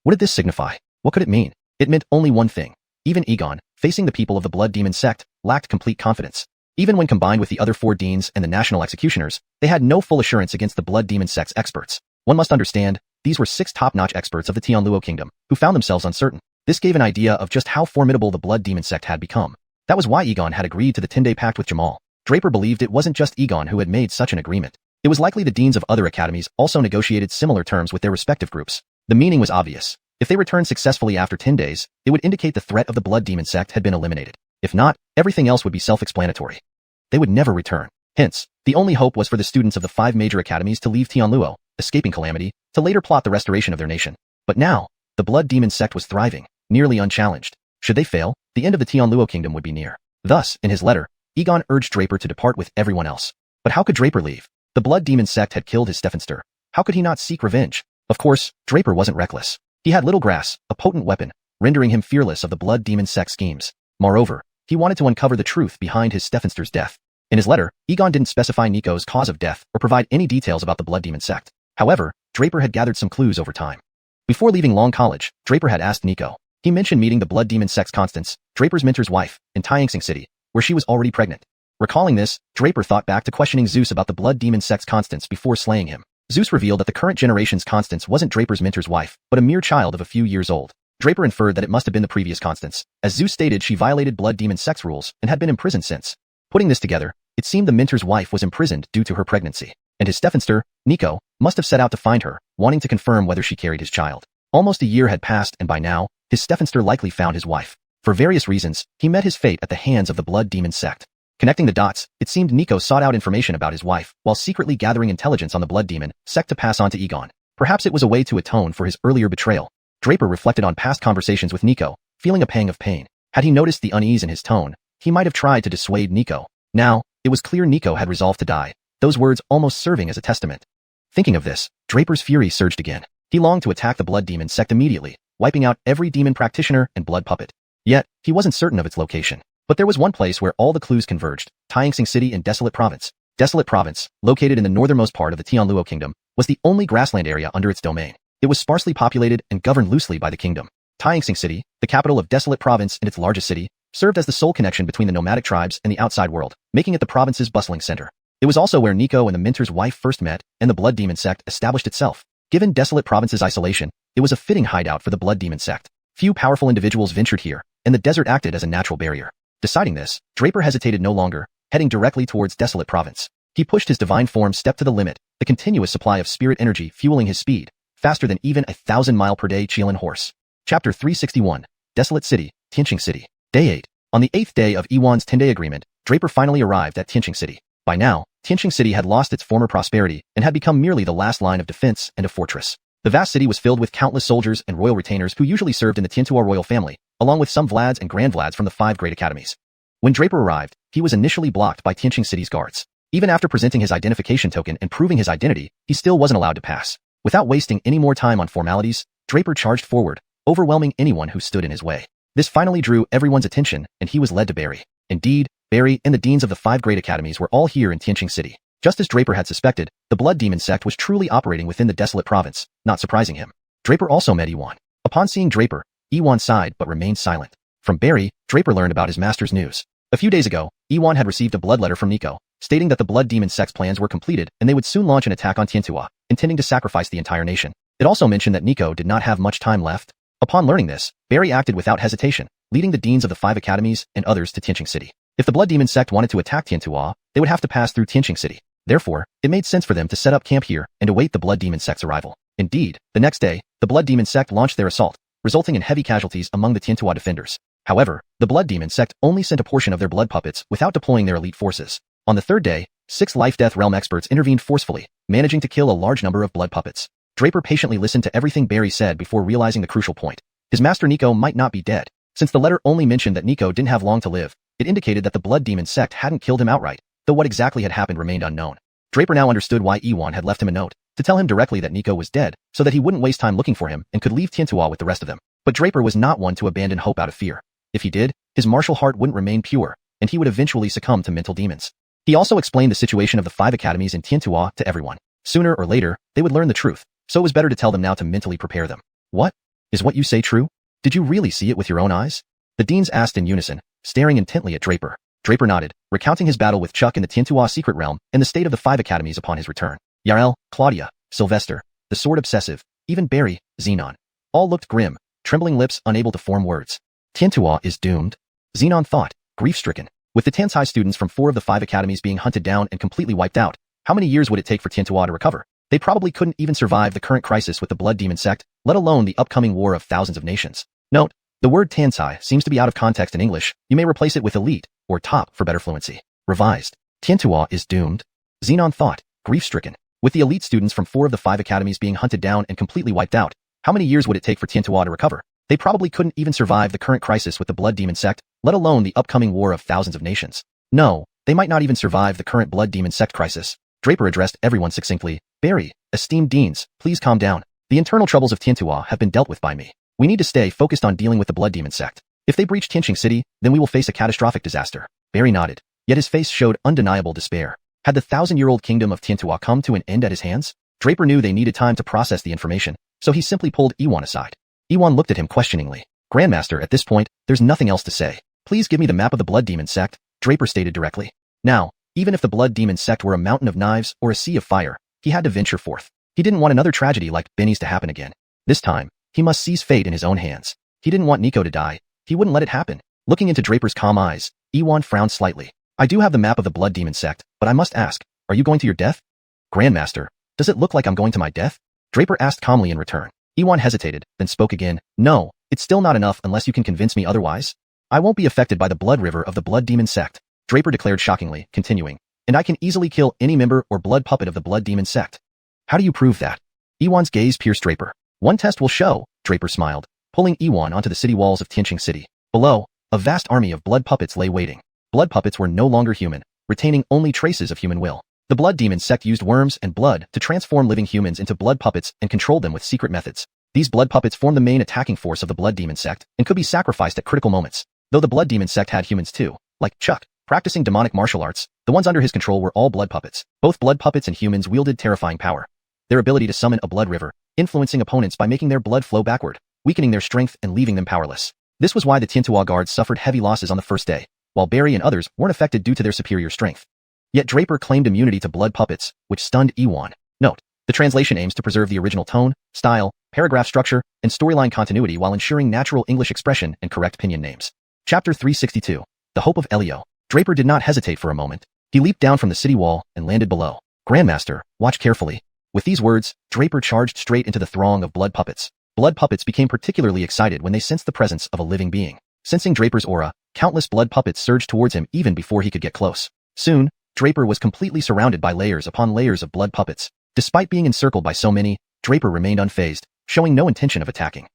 What did this signify? What could it mean? It meant only one thing. Even Egon, facing the people of the blood demon sect, lacked complete confidence. Even when combined with the other 4 deans and the national executioners, they had no full assurance against the blood demon sect's experts. One must understand, these were 6 top-notch experts of the Tianluo Kingdom, who found themselves uncertain. This gave an idea of just how formidable the blood demon sect had become. That was why Egon had agreed to the 10-day pact with Jamal. Draper believed it wasn't just Egon who had made such an agreement. It was likely the deans of other academies also negotiated similar terms with their respective groups. The meaning was obvious. If they returned successfully after 10 days, it would indicate the threat of the blood demon sect had been eliminated. If not, everything else would be self-explanatory. They would never return. Hence, the only hope was for the students of the 5 major academies to leave Tianluo, escaping calamity, to later plot the restoration of their nation. But now, the Blood Demon sect was thriving, nearly unchallenged. Should they fail, the end of the Tianluo kingdom would be near. Thus, in his letter, Egon urged Draper to depart with everyone else. But how could Draper leave? The Blood Demon sect had killed his stepfather. How could he not seek revenge? Of course, Draper wasn't reckless. He had little grass, a potent weapon, rendering him fearless of the Blood Demon sect schemes. Moreover, he wanted to uncover the truth behind his stepfather's death. In his letter, Egon didn't specify Nico's cause of death or provide any details about the Blood Demon sect. However, Draper had gathered some clues over time. Before leaving Long College, Draper had asked Nico. He mentioned meeting the Blood Demon sect's Constance, Draper's mentor's wife, in xianxia City, where she was already pregnant. Recalling this, Draper thought back to questioning Zeus about the Blood Demon sect's Constance before slaying him. Zeus revealed that the current generation's Constance wasn't Draper's mentor's wife, but a mere child of a few years old. Draper inferred that it must have been the previous Constance, as Zeus stated she violated Blood Demon sect's rules and had been imprisoned since. Putting this together, it seemed the mentor's wife was imprisoned due to her pregnancy, and his stepfather, Nico, must have set out to find her, wanting to confirm whether she carried his child. Almost a year had passed and by now, his stepfather likely found his wife. For various reasons, he met his fate at the hands of the Blood Demon sect. Connecting the dots, it seemed Nico sought out information about his wife while secretly gathering intelligence on the Blood Demon sect to pass on to Egon. Perhaps it was a way to atone for his earlier betrayal. Draper reflected on past conversations with Nico, feeling a pang of pain. Had he noticed the unease in his tone, he might have tried to dissuade Nico. Now, it was clear Nico had resolved to die, those words almost serving as a testament. Thinking of this, Draper's fury surged again. He longed to attack the Blood Demon sect immediately, wiping out every demon practitioner and blood puppet. Yet, he wasn't certain of its location. But there was one place where all the clues converged, xianxia City in Desolate Province. Desolate Province, located in the northernmost part of the Tianluo kingdom, was the only grassland area under its domain. It was sparsely populated and governed loosely by the kingdom. Xianxia City, the capital of Desolate Province and its largest city, served as the sole connection between the nomadic tribes and the outside world, making it the province's bustling center. It was also where Nico and the mentor's wife first met, and the Blood Demon sect established itself. Given Desolate Province's isolation, it was a fitting hideout for the Blood Demon sect. Few powerful individuals ventured here, and the desert acted as a natural barrier. Deciding this, Draper hesitated no longer, heading directly towards Desolate Province. He pushed his divine form step to the limit, the continuous supply of spirit energy fueling his speed, faster than even a 1,000-mile-per-day xiuxian horse. Chapter 361, Desolate City, Xianxia City. Day 8. On the 8th day of Ewan's 10-day agreement, Draper finally arrived at Xianxia City. By now, Xianxia City had lost its former prosperity and had become merely the last line of defense and a fortress. The vast city was filled with countless soldiers and royal retainers who usually served in the Tiantua royal family, along with some Vlads and Grand Vlads from the 5 great academies. When Draper arrived, he was initially blocked by Xianxia City's guards. Even after presenting his identification token and proving his identity, he still wasn't allowed to pass. Without wasting any more time on formalities, Draper charged forward, overwhelming anyone who stood in his way. This finally drew everyone's attention, and he was led to Barry. Indeed, Barry and the deans of the 5 great academies were all here in Xianxia City. Just as Draper had suspected, the Blood Demon sect was truly operating within the Desolate Province, not surprising him. Draper also met Ewan. Upon seeing Draper, Ewan sighed but remained silent. From Barry, Draper learned about his master's news. A few days ago, Ewan had received a blood letter from Nico, stating that the Blood Demon sect's plans were completed and they would soon launch an attack on Tiantua, intending to sacrifice the entire nation. It also mentioned that Nico did not have much time left. Upon learning this, Barry acted without hesitation, leading the deans of the 5 academies and others to Xianxia City. If the Blood Demon sect wanted to attack Tiantua, they would have to pass through Xianxia City. Therefore, it made sense for them to set up camp here and await the Blood Demon sect's arrival. Indeed, the next day, the Blood Demon sect launched their assault, resulting in heavy casualties among the Tiantua defenders. However, the Blood Demon sect only sent a portion of their blood puppets without deploying their elite forces. On the 3rd day, 6 life-death realm experts intervened forcefully, managing to kill a large number of blood puppets. Draper patiently listened to everything Barry said before realizing the crucial point. His master Nico might not be dead. Since the letter only mentioned that Nico didn't have long to live, it indicated that the Blood Demon sect hadn't killed him outright, though what exactly had happened remained unknown. Draper now understood why Ewan had left him a note, to tell him directly that Nico was dead, so that he wouldn't waste time looking for him and could leave Tiantua with the rest of them. But Draper was not one to abandon hope out of fear. If he did, his martial heart wouldn't remain pure, and he would eventually succumb to mental demons. He also explained the situation of the 5 academies in Tiantua to everyone. Sooner or later, they would learn the truth, so it was better to tell them now to mentally prepare them. What? Is what you say true? Did you really see it with your own eyes? The deans asked in unison, staring intently at Draper. Draper nodded, recounting his battle with Chuck in the Tiantua secret realm and the state of the 5 academies upon his return. Yarel, Claudia, Sylvester, the Sword Obsessive, even Barry, Xenon. All looked grim, trembling lips unable to form words. Tiantua is doomed? Xenon thought, grief-stricken. With the Tansai students from 4 of the 5 academies being hunted down and completely wiped out, how many years would it take for Tiantua to recover? They probably couldn't even survive the current crisis with the Blood Demon sect, let alone the upcoming war of thousands of nations. Note, the word Tansai seems to be out of context in English. You may replace it with elite, or top for better fluency. Revised. Tiantua is doomed? Xenon thought, grief-stricken. With the elite students from 4 of the 5 academies being hunted down and completely wiped out, How many years would it take for Tiantua to recover? They probably couldn't even survive the current crisis with the Blood Demon sect, let alone the upcoming war of thousands of nations. No, they might not even survive the current Blood Demon sect crisis. Draper addressed everyone succinctly. Barry, esteemed deans, please calm down. The internal troubles of Tiantua have been dealt with by me. We need to stay focused on dealing with the Blood Demon sect. If they breach Tianxing City, then we will face a catastrophic disaster. Barry nodded, yet his face showed undeniable despair. Had the 1,000-year-old kingdom of Tiantua come to an end at his hands? Draper knew they needed time to process the information, so he simply pulled Iwan aside. Iwan looked at him questioningly. Grandmaster, at this point, there's nothing else to say. Please give me the map of the Blood Demon sect, Draper stated directly. Now, even if the Blood Demon sect were a mountain of knives or a sea of fire, he had to venture forth. He didn't want another tragedy like Benny's to happen again. This time, he must seize fate in his own hands. He didn't want Nico to die. He wouldn't let it happen. Looking into Draper's calm eyes, Iwan frowned slightly. I do have the map of the Blood Demon sect, but I must ask, are you going to your death? Grandmaster, does it look like I'm going to my death? Draper asked calmly in return. Iwan hesitated, then spoke again. No, it's still not enough unless you can convince me otherwise. I won't be affected by the blood river of the Blood Demon sect, Draper declared shockingly, continuing. And I can easily kill any member or blood puppet of the Blood Demon sect. How do you prove that? Iwan's gaze pierced Draper. One test will show, Draper smiled, pulling Iwan onto the city walls of Tianxing City. Below, a vast army of blood puppets lay waiting. Blood puppets were no longer human, retaining only traces of human will. The Blood Demon sect used worms and blood to transform living humans into blood puppets and controlled them with secret methods. These blood puppets formed the main attacking force of the Blood Demon sect and could be sacrificed at critical moments. Though the Blood Demon sect had humans too, like Chuck, practicing demonic martial arts, the ones under his control were all blood puppets. Both blood puppets and humans wielded terrifying power. Their ability to summon a blood river, influencing opponents by making their blood flow backward, weakening their strength and leaving them powerless. This was why the Tiantua guards suffered heavy losses on the first day, while Barry and others weren't affected due to their superior strength. Yet Draper claimed immunity to blood puppets, which stunned Iwan. Note, the translation aims to preserve the original tone, style, paragraph structure, and storyline continuity while ensuring natural English expression and correct pinyin names. Chapter 362. The Hope of Elio. Draper did not hesitate for a moment. He leaped down from the city wall and landed below. Grandmaster, watch carefully. With these words, Draper charged straight into the throng of blood puppets. Blood puppets became particularly excited when they sensed the presence of a living being. Sensing Draper's aura, countless blood puppets surged towards him even before he could get close. Soon, Draper was completely surrounded by layers upon layers of blood puppets. Despite being encircled by so many, Draper remained unfazed, showing no intention of attacking.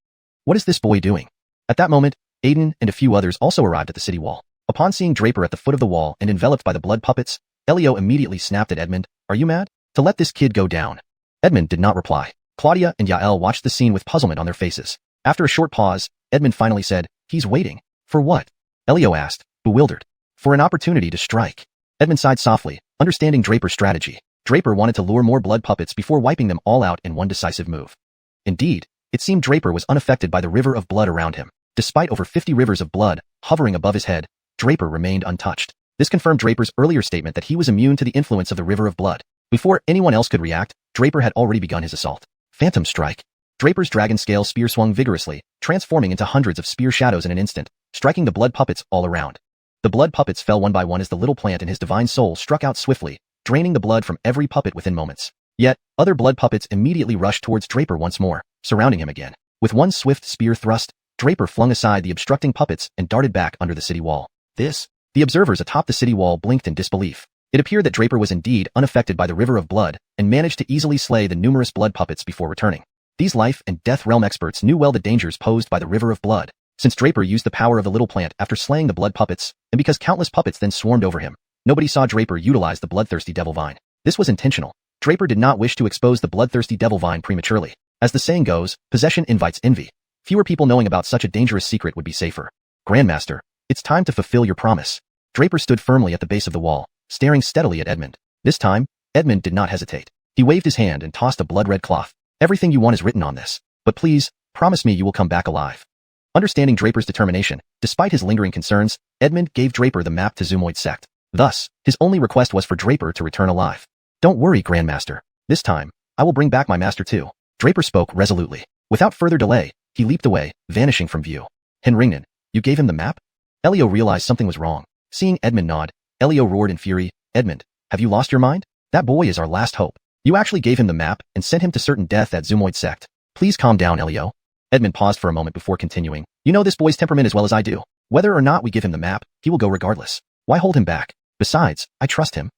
What is this boy doing? At that moment, Aiden and a few others also arrived at the city wall. Upon seeing Draper at the foot of the wall and enveloped by the blood puppets, Elio immediately snapped at Edmund. Are you mad? To let this kid go down. Edmund did not reply. Claudia and Yael watched the scene with puzzlement on their faces. After a short pause, Edmund finally said, he's waiting. For what? Elio asked, bewildered. For an opportunity to strike. Edmund sighed softly, understanding Draper's strategy. Draper wanted to lure more blood puppets before wiping them all out in one decisive move. Indeed, it seemed Draper was unaffected by the river of blood around him. Despite over 50 rivers of blood hovering above his head, Draper remained untouched. This confirmed Draper's earlier statement that he was immune to the influence of the river of blood. Before anyone else could react, Draper had already begun his assault. Phantom Strike. Draper's dragon scale spear swung vigorously, transforming into hundreds of spear shadows in an instant, striking the blood puppets all around. The blood puppets fell one by one as the little plant in his divine soul struck out swiftly, draining the blood from every puppet within moments. Yet, other blood puppets immediately rushed towards Draper once more, surrounding him again. With one swift spear thrust, Draper flung aside the obstructing puppets and darted back under the city wall. The observers atop the city wall blinked in disbelief. It appeared that Draper was indeed unaffected by the river of blood and managed to easily slay the numerous blood puppets before returning. These life and death realm experts knew well the dangers posed by the river of blood. Since Draper used the power of the little plant after slaying the blood puppets, and because countless puppets then swarmed over him, nobody saw Draper utilize the bloodthirsty devil vine. This was intentional. Draper did not wish to expose the bloodthirsty devil vine prematurely. As the saying goes, possession invites envy. Fewer people knowing about such a dangerous secret would be safer. Grandmaster, it's time to fulfill your promise. Draper stood firmly at the base of the wall, staring steadily at Edmund. This time, Edmund did not hesitate. He waved his hand and tossed a blood-red cloth. Everything you want is written on this. But please, promise me you will come back alive. Understanding Draper's determination, despite his lingering concerns, Edmund gave Draper the map to Zumoid sect. Thus, his only request was for Draper to return alive. Don't worry, Grandmaster. This time, I will bring back my master too. Draper spoke resolutely. Without further delay, he leaped away, vanishing from view. Henrington, you gave him the map? Elio realized something was wrong. Seeing Edmund nod, Elio roared in fury, Edmund, have you lost your mind? That boy is our last hope. You actually gave him the map and sent him to certain death at Zumoid sect. Please calm down, Elio. Edmund paused for a moment before continuing. You know this boy's temperament as well as I do. Whether or not we give him the map, he will go regardless. Why hold him back? Besides, I trust him.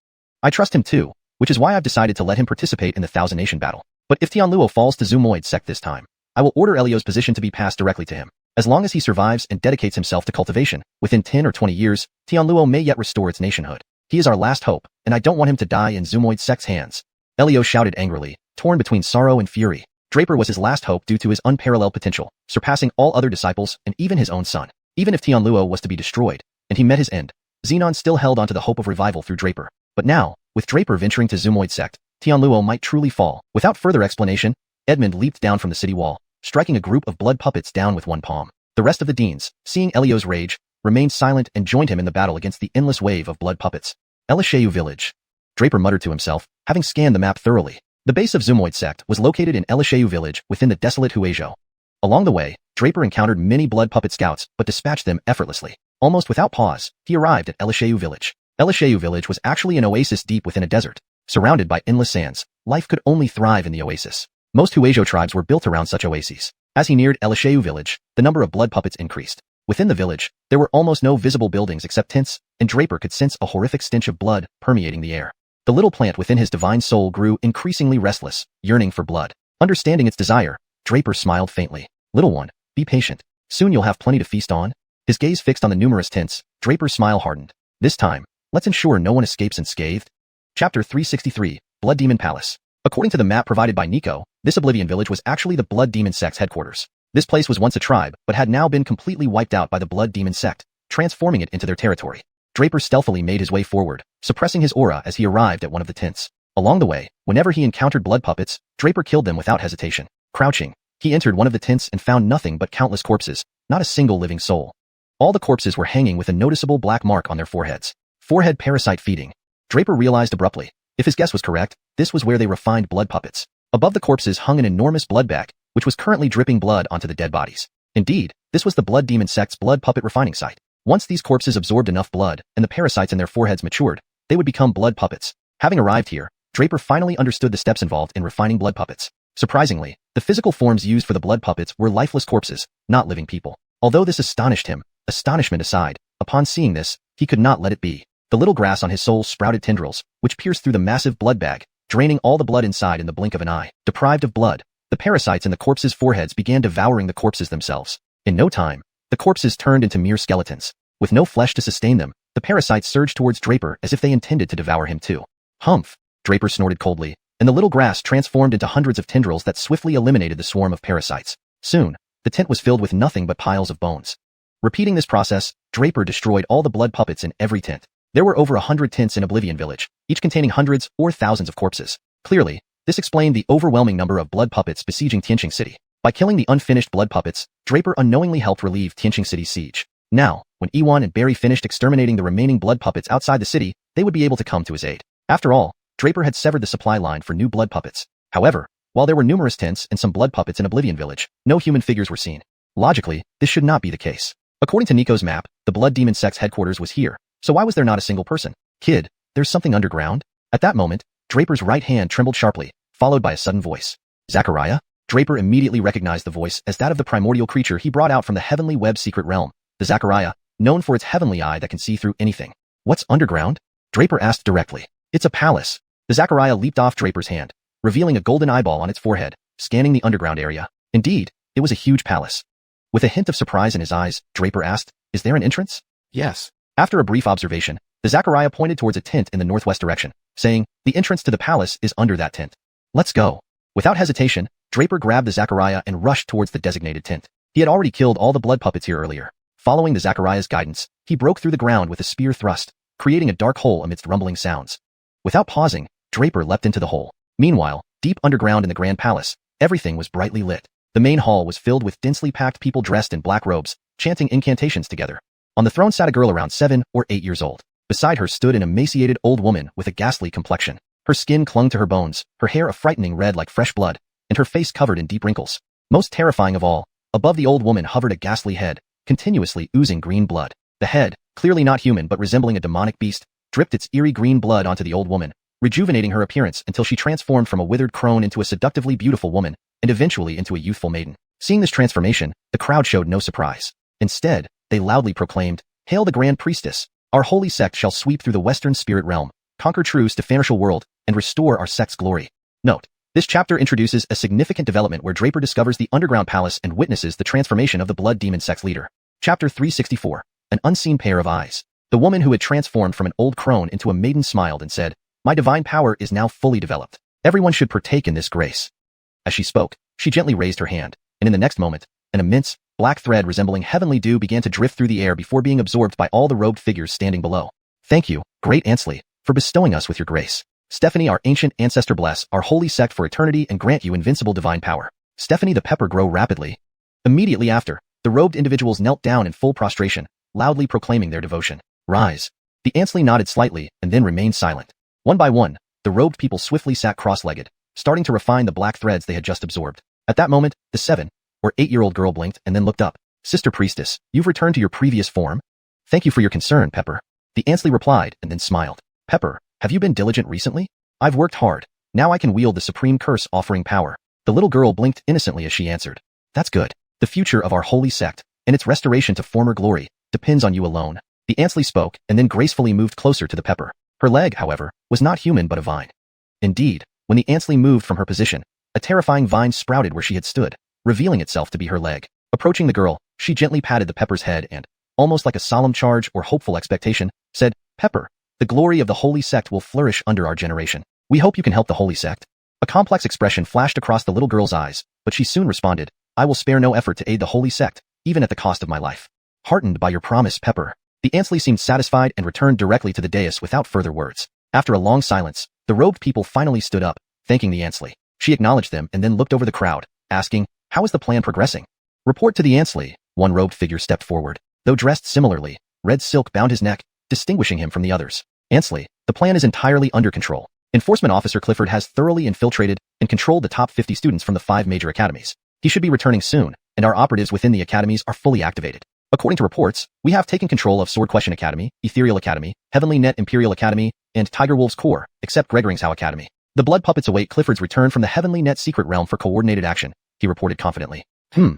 I trust him too, which is why I've decided to let him participate in the Thousand Nation battle. But if Tianluo falls to Zumoid sect this time, I will order Elio's position to be passed directly to him. As long as he survives and dedicates himself to cultivation, within 10 or 20 years, Tianluo may yet restore its nationhood. He is our last hope, and I don't want him to die in Zumoid sect's hands. Elio shouted angrily, torn between sorrow and fury. Draper was his last hope due to his unparalleled potential, surpassing all other disciples and even his own son. Even if Tianluo was to be destroyed, and he met his end, Xenon still held onto the hope of revival through Draper. But now, with Draper venturing to Zumoid sect, Tianluo might truly fall. Without further explanation, Edmund leaped down from the city wall, striking a group of blood puppets down with one palm. The rest of the deans, seeing Elio's rage, remained silent and joined him in the battle against the endless wave of blood puppets. Xiu village. Draper muttered to himself, having scanned the map thoroughly. The base of Zumoid sect was located in Xiu village within the desolate Huizhou. Along the way, Draper encountered many blood puppet scouts but dispatched them effortlessly. Almost without pause, he arrived at Xiu village. Xiu village was actually an oasis deep within a desert. Surrounded by endless sands, life could only thrive in the oasis. Most Huizhou tribes were built around such oases. As he neared Xiu village, the number of blood puppets increased. Within the village, there were almost no visible buildings except tents, and Draper could sense a horrific stench of blood permeating the air. The little plant within his divine soul grew increasingly restless, yearning for blood. Understanding its desire, Draper smiled faintly. Little one, be patient. Soon you'll have plenty to feast on. His gaze fixed on the numerous tents, Draper's smile hardened. This time, let's ensure no one escapes unscathed. Chapter 363, Blood Demon Palace. According to the map provided by Nico, this Oblivion village was actually the Blood Demon sect's headquarters. This place was once a tribe, but had now been completely wiped out by the Blood Demon sect, transforming it into their territory. Draper stealthily made his way forward, suppressing his aura as he arrived at one of the tents. Along the way, whenever he encountered blood puppets, Draper killed them without hesitation. Crouching, he entered one of the tents and found nothing but countless corpses, not a single living soul. All the corpses were hanging with a noticeable black mark on their foreheads. Forehead parasite feeding. Draper realized abruptly. If his guess was correct, this was where they refined blood puppets. Above the corpses hung an enormous blood bag, which was currently dripping blood onto the dead bodies. Indeed, this was the Blood Demon sect's blood puppet refining site. Once these corpses absorbed enough blood and the parasites in their foreheads matured, they would become blood puppets. Having arrived here, Draper finally understood the steps involved in refining blood puppets. Surprisingly, the physical forms used for the blood puppets were lifeless corpses, not living people. Although this astonished him, astonishment aside, upon seeing this, he could not let it be. The little grass on his soul sprouted tendrils, which pierced through the massive blood bag, draining all the blood inside in the blink of an eye. Deprived of blood, the parasites in the corpses' foreheads began devouring the corpses themselves. In no time, the corpses turned into mere skeletons. With no flesh to sustain them, the parasites surged towards Draper as if they intended to devour him too. Humph! Draper snorted coldly, and the little grass transformed into hundreds of tendrils that swiftly eliminated the swarm of parasites. Soon, the tent was filled with nothing but piles of bones. Repeating this process, Draper destroyed all the blood puppets in every tent. There were over 100 tents in Oblivion Village, each containing hundreds or thousands of corpses. Clearly, this explained the overwhelming number of blood puppets besieging Tianqing City. By killing the unfinished blood puppets, Draper unknowingly helped relieve Tianqing City's siege. Now, when Ewan and Barry finished exterminating the remaining blood puppets outside the city, they would be able to come to his aid. After all, Draper had severed the supply line for new blood puppets. However, while there were numerous tents and some blood puppets in Oblivion Village, no human figures were seen. Logically, this should not be the case. According to Nico's map, the Blood Demon sect's headquarters was here, so why was there not a single person? Kid, there's something underground? At that moment, Draper's right hand trembled sharply, followed by a sudden voice. Zachariah? Draper immediately recognized the voice as that of the primordial creature he brought out from the Heavenly Web secret realm, the Zachariah, known for its heavenly eye that can see through anything. What's underground? Draper asked directly. It's a palace. The Zachariah leaped off Draper's hand, revealing a golden eyeball on its forehead, scanning the underground area. Indeed, it was a huge palace. With a hint of surprise in his eyes, Draper asked, is there an entrance? Yes. After a brief observation, the Zachariah pointed towards a tent in the northwest direction, saying, the entrance to the palace is under that tent. Let's go. Without hesitation, Draper grabbed the Zachariah and rushed towards the designated tent. He had already killed all the blood puppets here earlier. Following the Zachariah's guidance, he broke through the ground with a spear thrust, creating a dark hole amidst rumbling sounds. Without pausing, Draper leapt into the hole. Meanwhile, deep underground in the Grand Palace, everything was brightly lit. The main hall was filled with densely packed people dressed in black robes, chanting incantations together. On the throne sat a girl around 7 or 8 years old. Beside her stood an emaciated old woman with a ghastly complexion. Her skin clung to her bones, her hair a frightening red like fresh blood, and her face covered in deep wrinkles. Most terrifying of all, above the old woman hovered a ghastly head, continuously oozing green blood. The head, clearly not human but resembling a demonic beast, dripped its eerie green blood onto the old woman, rejuvenating her appearance until she transformed from a withered crone into a seductively beautiful woman, and eventually into a youthful maiden. Seeing this transformation, the crowd showed no surprise. Instead, they loudly proclaimed, Hail the Grand Priestess! Our holy sect shall sweep through the western spirit realm, conquer True's Stefanishal world, and restore our sect's glory. Note: This chapter introduces a significant development where Draper discovers the underground palace and witnesses the transformation of the blood demon sect's leader. Chapter 364. An unseen pair of eyes. The woman who had transformed from an old crone into a maiden smiled and said, "My divine power is now fully developed. Everyone should partake in this grace." As she spoke, she gently raised her hand, and in the next moment, an immense, black thread resembling heavenly dew began to drift through the air before being absorbed by all the robed figures standing below. "Thank you, great Ancestral, for bestowing us with your grace. Stephanie, our ancient ancestor, bless our holy sect for eternity and grant you invincible divine power." Stephanie the pepper grow rapidly. Immediately after, the robed individuals knelt down in full prostration, loudly proclaiming their devotion. "Rise." The Ancestral nodded slightly and then remained silent. One by one, the robed people swiftly sat cross-legged, starting to refine the black threads they had just absorbed. At that moment, the 7 or 8-year-old girl blinked and then looked up. "Sister Priestess, you've returned to your previous form?" "Thank you for your concern, Pepper." The Ancestral replied and then smiled. "Pepper, have you been diligent recently?" "I've worked hard. Now I can wield the supreme curse offering power." The little girl blinked innocently as she answered. "That's good. The future of our holy sect, and its restoration to former glory, depends on you alone." The Ancestral spoke and then gracefully moved closer to the pepper. Her leg, however, was not human but a vine. Indeed, when the Ancestral moved from her position, a terrifying vine sprouted where she had stood, revealing itself to be her leg. Approaching the girl, she gently patted the pepper's head and, almost like a solemn charge or hopeful expectation, said, "Pepper, the glory of the holy sect will flourish under our generation. We hope you can help the holy sect." A complex expression flashed across the little girl's eyes, but she soon responded, "I will spare no effort to aid the holy sect, even at the cost of my life." Heartened by your promise, Pepper, the Ancestral seemed satisfied and returned directly to the dais without further words. After a long silence, the robed people finally stood up, thanking the Ancestral. She acknowledged them and then looked over the crowd, asking, "How is the plan progressing?" "Report to the Ancestral." One robed figure stepped forward. Though dressed similarly, red silk bound his neck, distinguishing him from the others. "Ancestral, the plan is entirely under control. Enforcement Officer Clifford has thoroughly infiltrated and controlled the top 50 students from the 5 major academies. He should be returning soon, and our operatives within the academies are fully activated. According to reports, we have taken control of Sword Question Academy, Ethereal Academy, Heavenly Net Imperial Academy, and Tiger Wolf's Core, except Gregoringsau Academy. The blood puppets await Clifford's return from the Heavenly Net Secret Realm for coordinated action," he reported confidently. The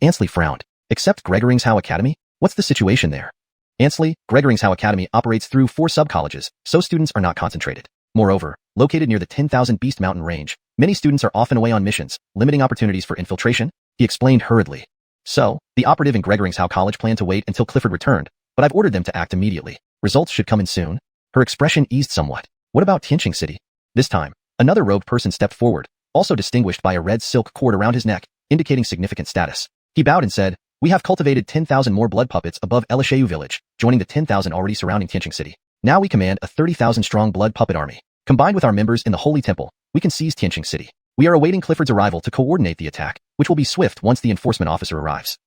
Ancestral frowned. "Except Gregoringsau Academy? What's the situation there?" "Ancestral, Gregoringsau Academy operates through 4 sub-colleges, so students are not concentrated. Moreover, located near the 10,000 Beast Mountain range, many students are often away on missions, limiting opportunities for infiltration," he explained hurriedly. "So, the operative in Gregoringsau College planned to wait until Clifford returned, but I've ordered them to act immediately. Results should come in soon." Her expression eased somewhat. "What about Xianxia City?" This time, another robed person stepped forward, also distinguished by a red silk cord around his neck, indicating significant status. He bowed and said, "We have cultivated 10,000 more blood puppets above Elisheyu village, joining the 10,000 already surrounding Xianxia City. Now we command a 30,000-strong blood puppet army. Combined with our members in the Holy Temple, we can seize Xianxia City. We are awaiting Clifford's arrival to coordinate the attack, which will be swift once the enforcement officer arrives."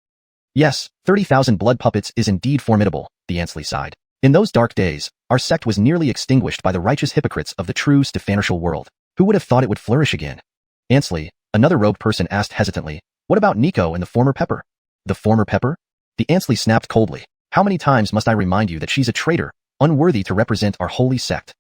"Yes, 30,000 blood puppets is indeed formidable," the Ancestral sighed. "In those dark days, our sect was nearly extinguished by the righteous hypocrites of the true Stefanishal world. Who would have thought it would flourish again?" "Ancestral," another robed person asked hesitantly, "what about Nico and the former Pepper?" "The former Pepper?" The Ancestral snapped coldly. "How many times must I remind you that she's a traitor, unworthy to represent our holy sect?"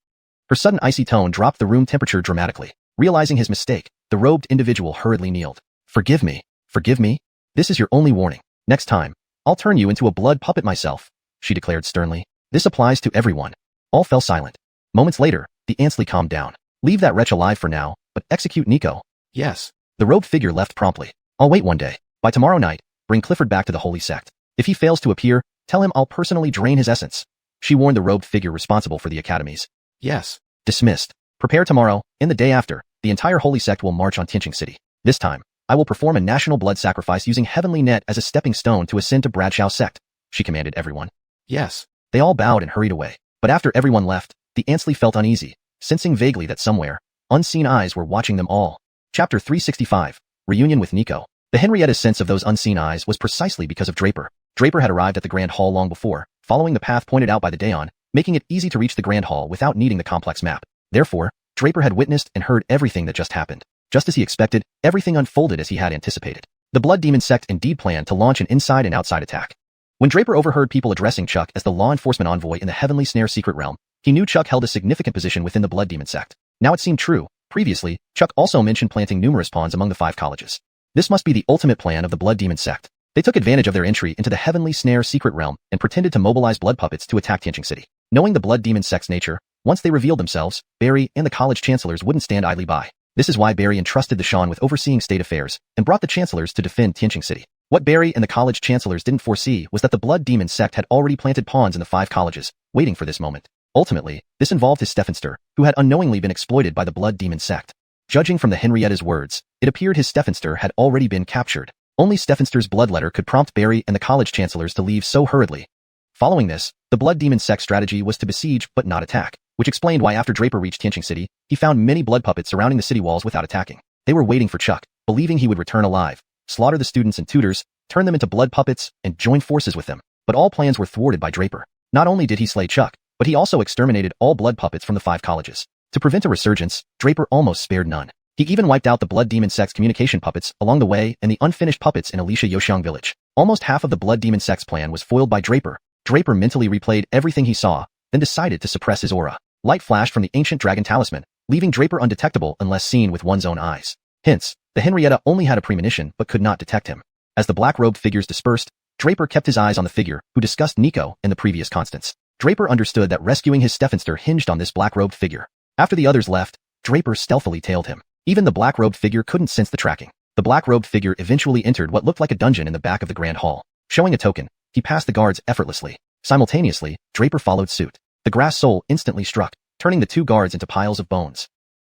Her sudden icy tone dropped the room temperature dramatically. Realizing his mistake, the robed individual hurriedly kneeled. Forgive me. Forgive me? This is your only warning. Next time, I'll turn you into a blood puppet myself," she declared sternly. "This applies to everyone." All fell silent. Moments later, the Ancestral calmed down. "Leave that wretch alive for now, but execute Nico." "Yes." The robed figure left promptly. "I'll wait one day. By tomorrow night, bring Clifford back to the holy sect. If he fails to appear, tell him I'll personally drain his essence." She warned the robed figure responsible for the academies. "Yes." Dismissed. "Prepare tomorrow, and the day after, the entire holy sect will march on Xianxia City. This time, I will perform a national blood sacrifice using Heavenly Net as a stepping stone to ascend to Bradshaw's sect," she commanded everyone. "Yes." They all bowed and hurried away. But after everyone left, the Ancestral felt uneasy, sensing vaguely that somewhere, unseen eyes were watching them all. Chapter 365. Reunion with Nico. The Henrietta's sense of those unseen eyes was precisely because of Draper. Draper had arrived at the Grand Hall long before, following the path pointed out by the Daon, making it easy to reach the Grand Hall without needing the complex map. Therefore, Draper had witnessed and heard everything that just happened. Just as he expected, everything unfolded as he had anticipated. The Blood Demon sect indeed planned to launch an inside and outside attack. When Draper overheard people addressing Chuck as the law enforcement envoy in the Heavenly Snare secret realm, he knew Chuck held a significant position within the Blood Demon sect. Now it seemed true. Previously, Chuck also mentioned planting numerous pawns among the 5 colleges. This must be the ultimate plan of the Blood Demon sect. They took advantage of their entry into the Heavenly Snare secret realm and pretended to mobilize blood puppets to attack Xianxia City. Knowing the Blood Demon sect's nature, once they revealed themselves, Barry and the college chancellors wouldn't stand idly by. This is why Barry entrusted the Xian with overseeing state affairs and brought the chancellors to defend Tianqing City. What Barry and the college chancellors didn't foresee was that the blood demon sect had already planted pawns in the 5 colleges, waiting for this moment. Ultimately, this involved his Stephenster, who had unknowingly been exploited by the blood demon sect. Judging from the Henrietta's words, it appeared his Stephenster had already been captured. Only Stephenster's blood letter could prompt Barry and the college chancellors to leave so hurriedly. Following this, the blood demon sect strategy was to besiege but not attack, which explained why after Draper reached Tianqing City, he found many blood puppets surrounding the city walls without attacking. They were waiting for Chuck, believing he would return alive, slaughter the students and tutors, turn them into blood puppets, and join forces with them. But all plans were thwarted by Draper. Not only did he slay Chuck, but he also exterminated all blood puppets from the 5 colleges. To prevent a resurgence, Draper almost spared none. He even wiped out the blood demon sect's communication puppets along the way and the unfinished puppets in Alicia Yoxiang village. Almost half of the blood demon sect's plan was foiled by Draper. Draper mentally replayed everything he saw, then decided to suppress his aura. Light flashed from the ancient dragon talisman, leaving Draper undetectable unless seen with one's own eyes. Hence, the Henrietta only had a premonition but could not detect him. As the black-robed figures dispersed, Draper kept his eyes on the figure who discussed Nico and the previous constants. Draper understood that rescuing his Stephenster hinged on this black-robed figure. After the others left, Draper stealthily tailed him. Even the black-robed figure couldn't sense the tracking. The black-robed figure eventually entered what looked like a dungeon in the back of the grand hall. Showing a token, he passed the guards effortlessly. Simultaneously, Draper followed suit. The grass soul instantly struck, turning the 2 guards into piles of bones.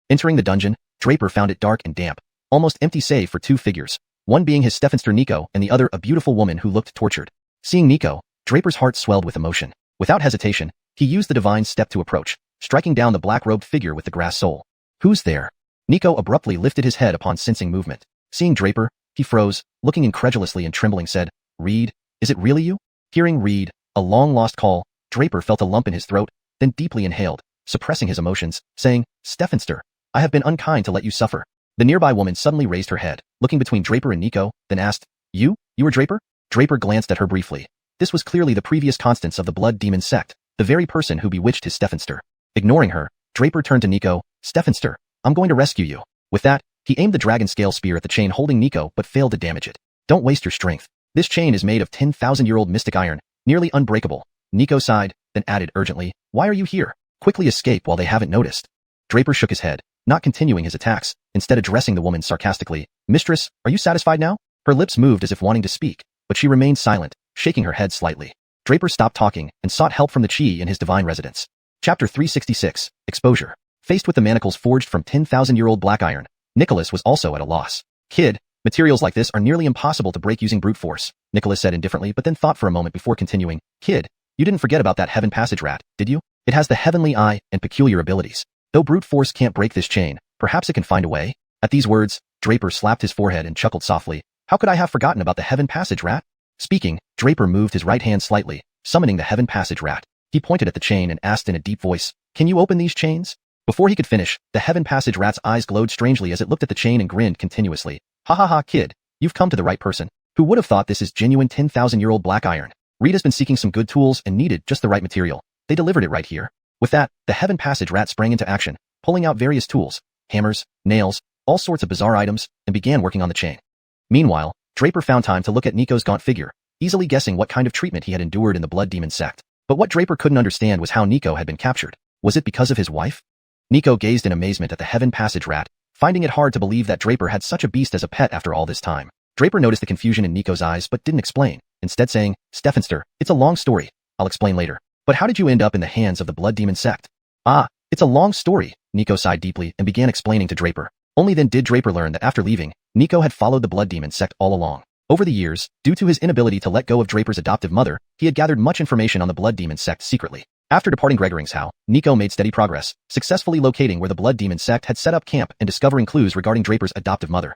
Entering the dungeon, Draper found it dark and damp, almost empty save for 2 figures, one being his Stephenster Nico and the other a beautiful woman who looked tortured. Seeing Nico, Draper's heart swelled with emotion. Without hesitation, he used the divine step to approach, striking down the black-robed figure with the grass soul. Who's there? Nico abruptly lifted his head upon sensing movement. Seeing Draper, he froze, looking incredulously and trembling said, "Reed, is it really you?" Hearing Reed, a long-lost call, Draper felt a lump in his throat, then deeply inhaled, suppressing his emotions, saying, "Stephenster, I have been unkind to let you suffer." The nearby woman suddenly raised her head, looking between Draper and Nico, then asked, You were Draper?" Draper glanced at her briefly. This was clearly the previous constants of the blood demon sect, the very person who bewitched his Stephenster. Ignoring her, Draper turned to Nico, "Stephenster, I'm going to rescue you." With that, he aimed the dragon scale spear at the chain holding Nico but failed to damage it. "Don't waste your strength. This chain is made of 10,000-year-old mystic iron, nearly unbreakable." Nico sighed, then added urgently, "Why are you here? Quickly escape while they haven't noticed." Draper shook his head, not continuing his attacks, instead addressing the woman sarcastically, "Mistress, are you satisfied now?" Her lips moved as if wanting to speak, but she remained silent, shaking her head slightly. Draper stopped talking and sought help from the Chi in his divine residence. Chapter 366, Exposure. Faced with the manacles forged from 10,000-year-old black iron, Nicholas was also at a loss. "Kid, materials like this are nearly impossible to break using brute force," Nicholas said indifferently but then thought for a moment before continuing. "Kid, you didn't forget about that heaven passage rat, did you? It has the heavenly eye and peculiar abilities. Though brute force can't break this chain, perhaps it can find a way." At these words, Draper slapped his forehead and chuckled softly. "How could I have forgotten about the heaven passage rat?" Speaking, Draper moved his right hand slightly, summoning the heaven passage rat. He pointed at the chain and asked in a deep voice, "Can you open these chains?" Before he could finish, the heaven passage rat's eyes glowed strangely as it looked at the chain and grinned continuously. "Ha ha ha, kid, you've come to the right person. Who would have thought this is genuine 10,000-year-old black iron? Reed has been seeking some good tools and needed just the right material. They delivered it right here." With that, the heaven passage rat sprang into action, pulling out various tools, hammers, nails, all sorts of bizarre items, and began working on the chain. Meanwhile, Draper found time to look at Nico's gaunt figure, easily guessing what kind of treatment he had endured in the blood demon sect. But what Draper couldn't understand was how Nico had been captured. Was it because of his wife? Nico gazed in amazement at the heaven passage rat, finding it hard to believe that Draper had such a beast as a pet after all this time. Draper noticed the confusion in Nico's eyes but didn't explain, instead saying, "Stephenster, it's a long story. I'll explain later. But how did you end up in the hands of the blood demon sect?" "Ah, it's a long story," Nico sighed deeply and began explaining to Draper. Only then did Draper learn that after leaving, Nico had followed the blood demon sect all along. Over the years, due to his inability to let go of Draper's adoptive mother, he had gathered much information on the blood demon sect secretly. After departing Gregoring's Nico made steady progress, successfully locating where the blood demon sect had set up camp and discovering clues regarding Draper's adoptive mother.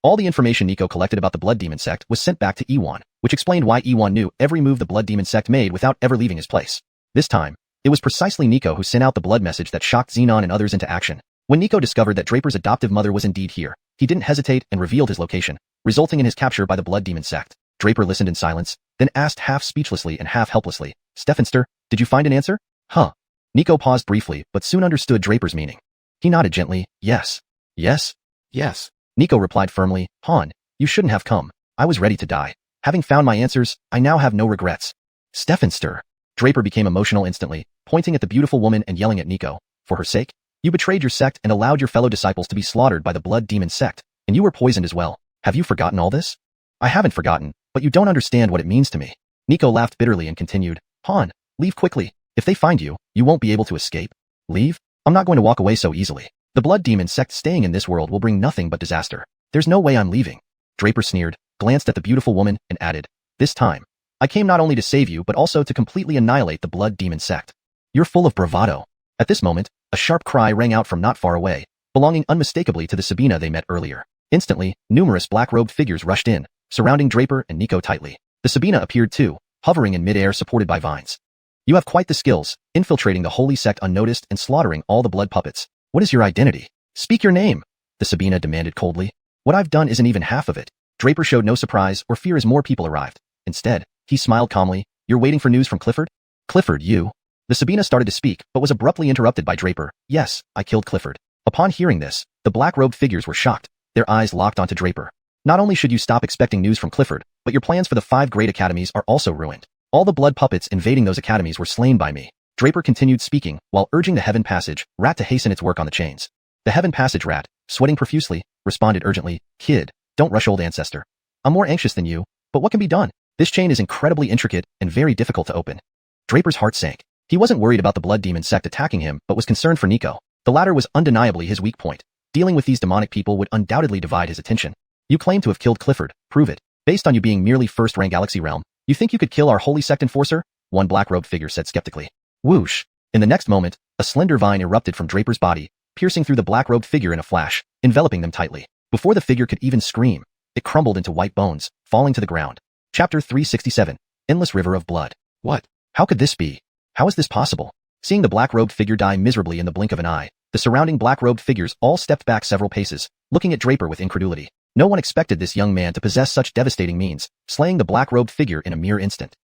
All the information Nico collected about the blood demon sect was sent back to Ewan, which explained why Ewan knew every move the blood demon sect made without ever leaving his place. This time, it was precisely Nico who sent out the blood message that shocked Xenon and others into action. When Nico discovered that Draper's adoptive mother was indeed here, he didn't hesitate and revealed his location, resulting in his capture by the blood demon sect. Draper listened in silence, then asked half speechlessly and half helplessly, "Stephenster, did you find an answer?" "Huh." Nico paused briefly but soon understood Draper's meaning. He nodded gently, "Yes. Yes. Yes." Nico replied firmly, "Han, you shouldn't have come. I was ready to die. Having found my answers, I now have no regrets." "Stephenster." Draper became emotional instantly, pointing at the beautiful woman and yelling at Nico, "For her sake, You betrayed your sect and allowed your fellow disciples to be slaughtered by the blood demon sect, and you were poisoned as well. Have you forgotten all this? I haven't forgotten, but you don't understand what it means to me. Nico laughed bitterly and continued, Han, leave quickly. If they find you, you won't be able to escape. Leave? I'm not going to walk away so easily. The blood demon sect staying in this world will bring nothing but disaster. There's no way I'm leaving. Draper sneered, glanced at the beautiful woman, and added, this time, I came not only to save you but also to completely annihilate the blood demon sect. You're full of bravado. At this moment, a sharp cry rang out from not far away, belonging unmistakably to the Sabina they met earlier. Instantly, numerous black-robed figures rushed in, surrounding Draper and Nico tightly. The Sabina appeared too, hovering in midair supported by vines. You have quite the skills, infiltrating the holy sect unnoticed and slaughtering all the blood puppets. What is your identity? Speak your name, the Sabina demanded coldly. What I've done isn't even half of it. Draper showed no surprise or fear as more people arrived. Instead, he smiled calmly. You're waiting for news from Clifford? Clifford, you? The Sabina started to speak, but was abruptly interrupted by Draper. Yes, I killed Clifford. Upon hearing this, the black-robed figures were shocked, their eyes locked onto Draper. Not only should you stop expecting news from Clifford, but your plans for the 5 great academies are also ruined. All the blood puppets invading those academies were slain by me. Draper continued speaking, while urging the Heaven Passage rat to hasten its work on the chains. The Heaven Passage rat, sweating profusely, responded urgently, Kid, don't rush old ancestor. I'm more anxious than you, but what can be done? This chain is incredibly intricate and very difficult to open. Draper's heart sank. He wasn't worried about the blood demon sect attacking him, but was concerned for Nico. The latter was undeniably his weak point. Dealing with these demonic people would undoubtedly divide his attention. You claim to have killed Clifford, prove it. Based on you being merely first-rank Galaxy Realm, you think you could kill our holy sect enforcer? One black-robed figure said skeptically. Whoosh! In the next moment, a slender vine erupted from Draper's body, piercing through the black-robed figure in a flash, enveloping them tightly. Before the figure could even scream, it crumbled into white bones, falling to the ground. Chapter 367. Endless River of Blood. What? How could this be? How is this possible? Seeing the black-robed figure die miserably in the blink of an eye, the surrounding black-robed figures all stepped back several paces, looking at Draper with incredulity. No one expected this young man to possess such devastating means, slaying the black-robed figure in a mere instant.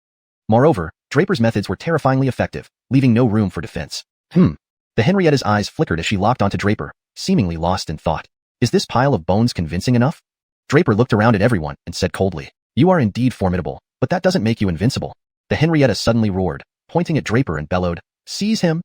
Moreover, Draper's methods were terrifyingly effective, leaving no room for defense. The Henrietta's eyes flickered as she locked onto Draper, seemingly lost in thought. Is this pile of bones convincing enough? Draper looked around at everyone and said coldly, You are indeed formidable, but that doesn't make you invincible. The Henrietta suddenly roared, pointing at Draper and bellowed, Seize him!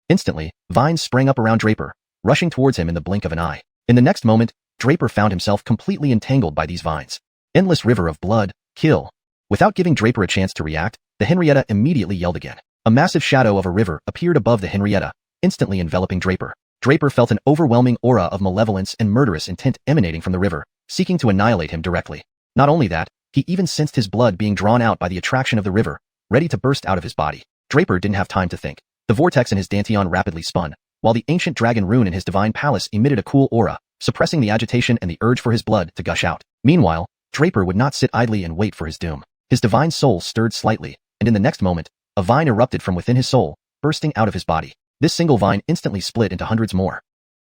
Instantly, vines sprang up around Draper, rushing towards him in the blink of an eye. In the next moment, Draper found himself completely entangled by these vines. Endless river of blood, kill. Without giving Draper a chance to react, the Henrietta immediately yelled again. A massive shadow of a river appeared above the Henrietta, instantly enveloping Draper. Draper felt an overwhelming aura of malevolence and murderous intent emanating from the river, seeking to annihilate him directly. Not only that, he even sensed his blood being drawn out by the attraction of the river, ready to burst out of his body. Draper didn't have time to think. The vortex in his dantian rapidly spun, while the ancient dragon rune in his divine palace emitted a cool aura, suppressing the agitation and the urge for his blood to gush out. Meanwhile, Draper would not sit idly and wait for his doom. His divine soul stirred slightly, and in the next moment, a vine erupted from within his soul, bursting out of his body. This single vine instantly split into hundreds more.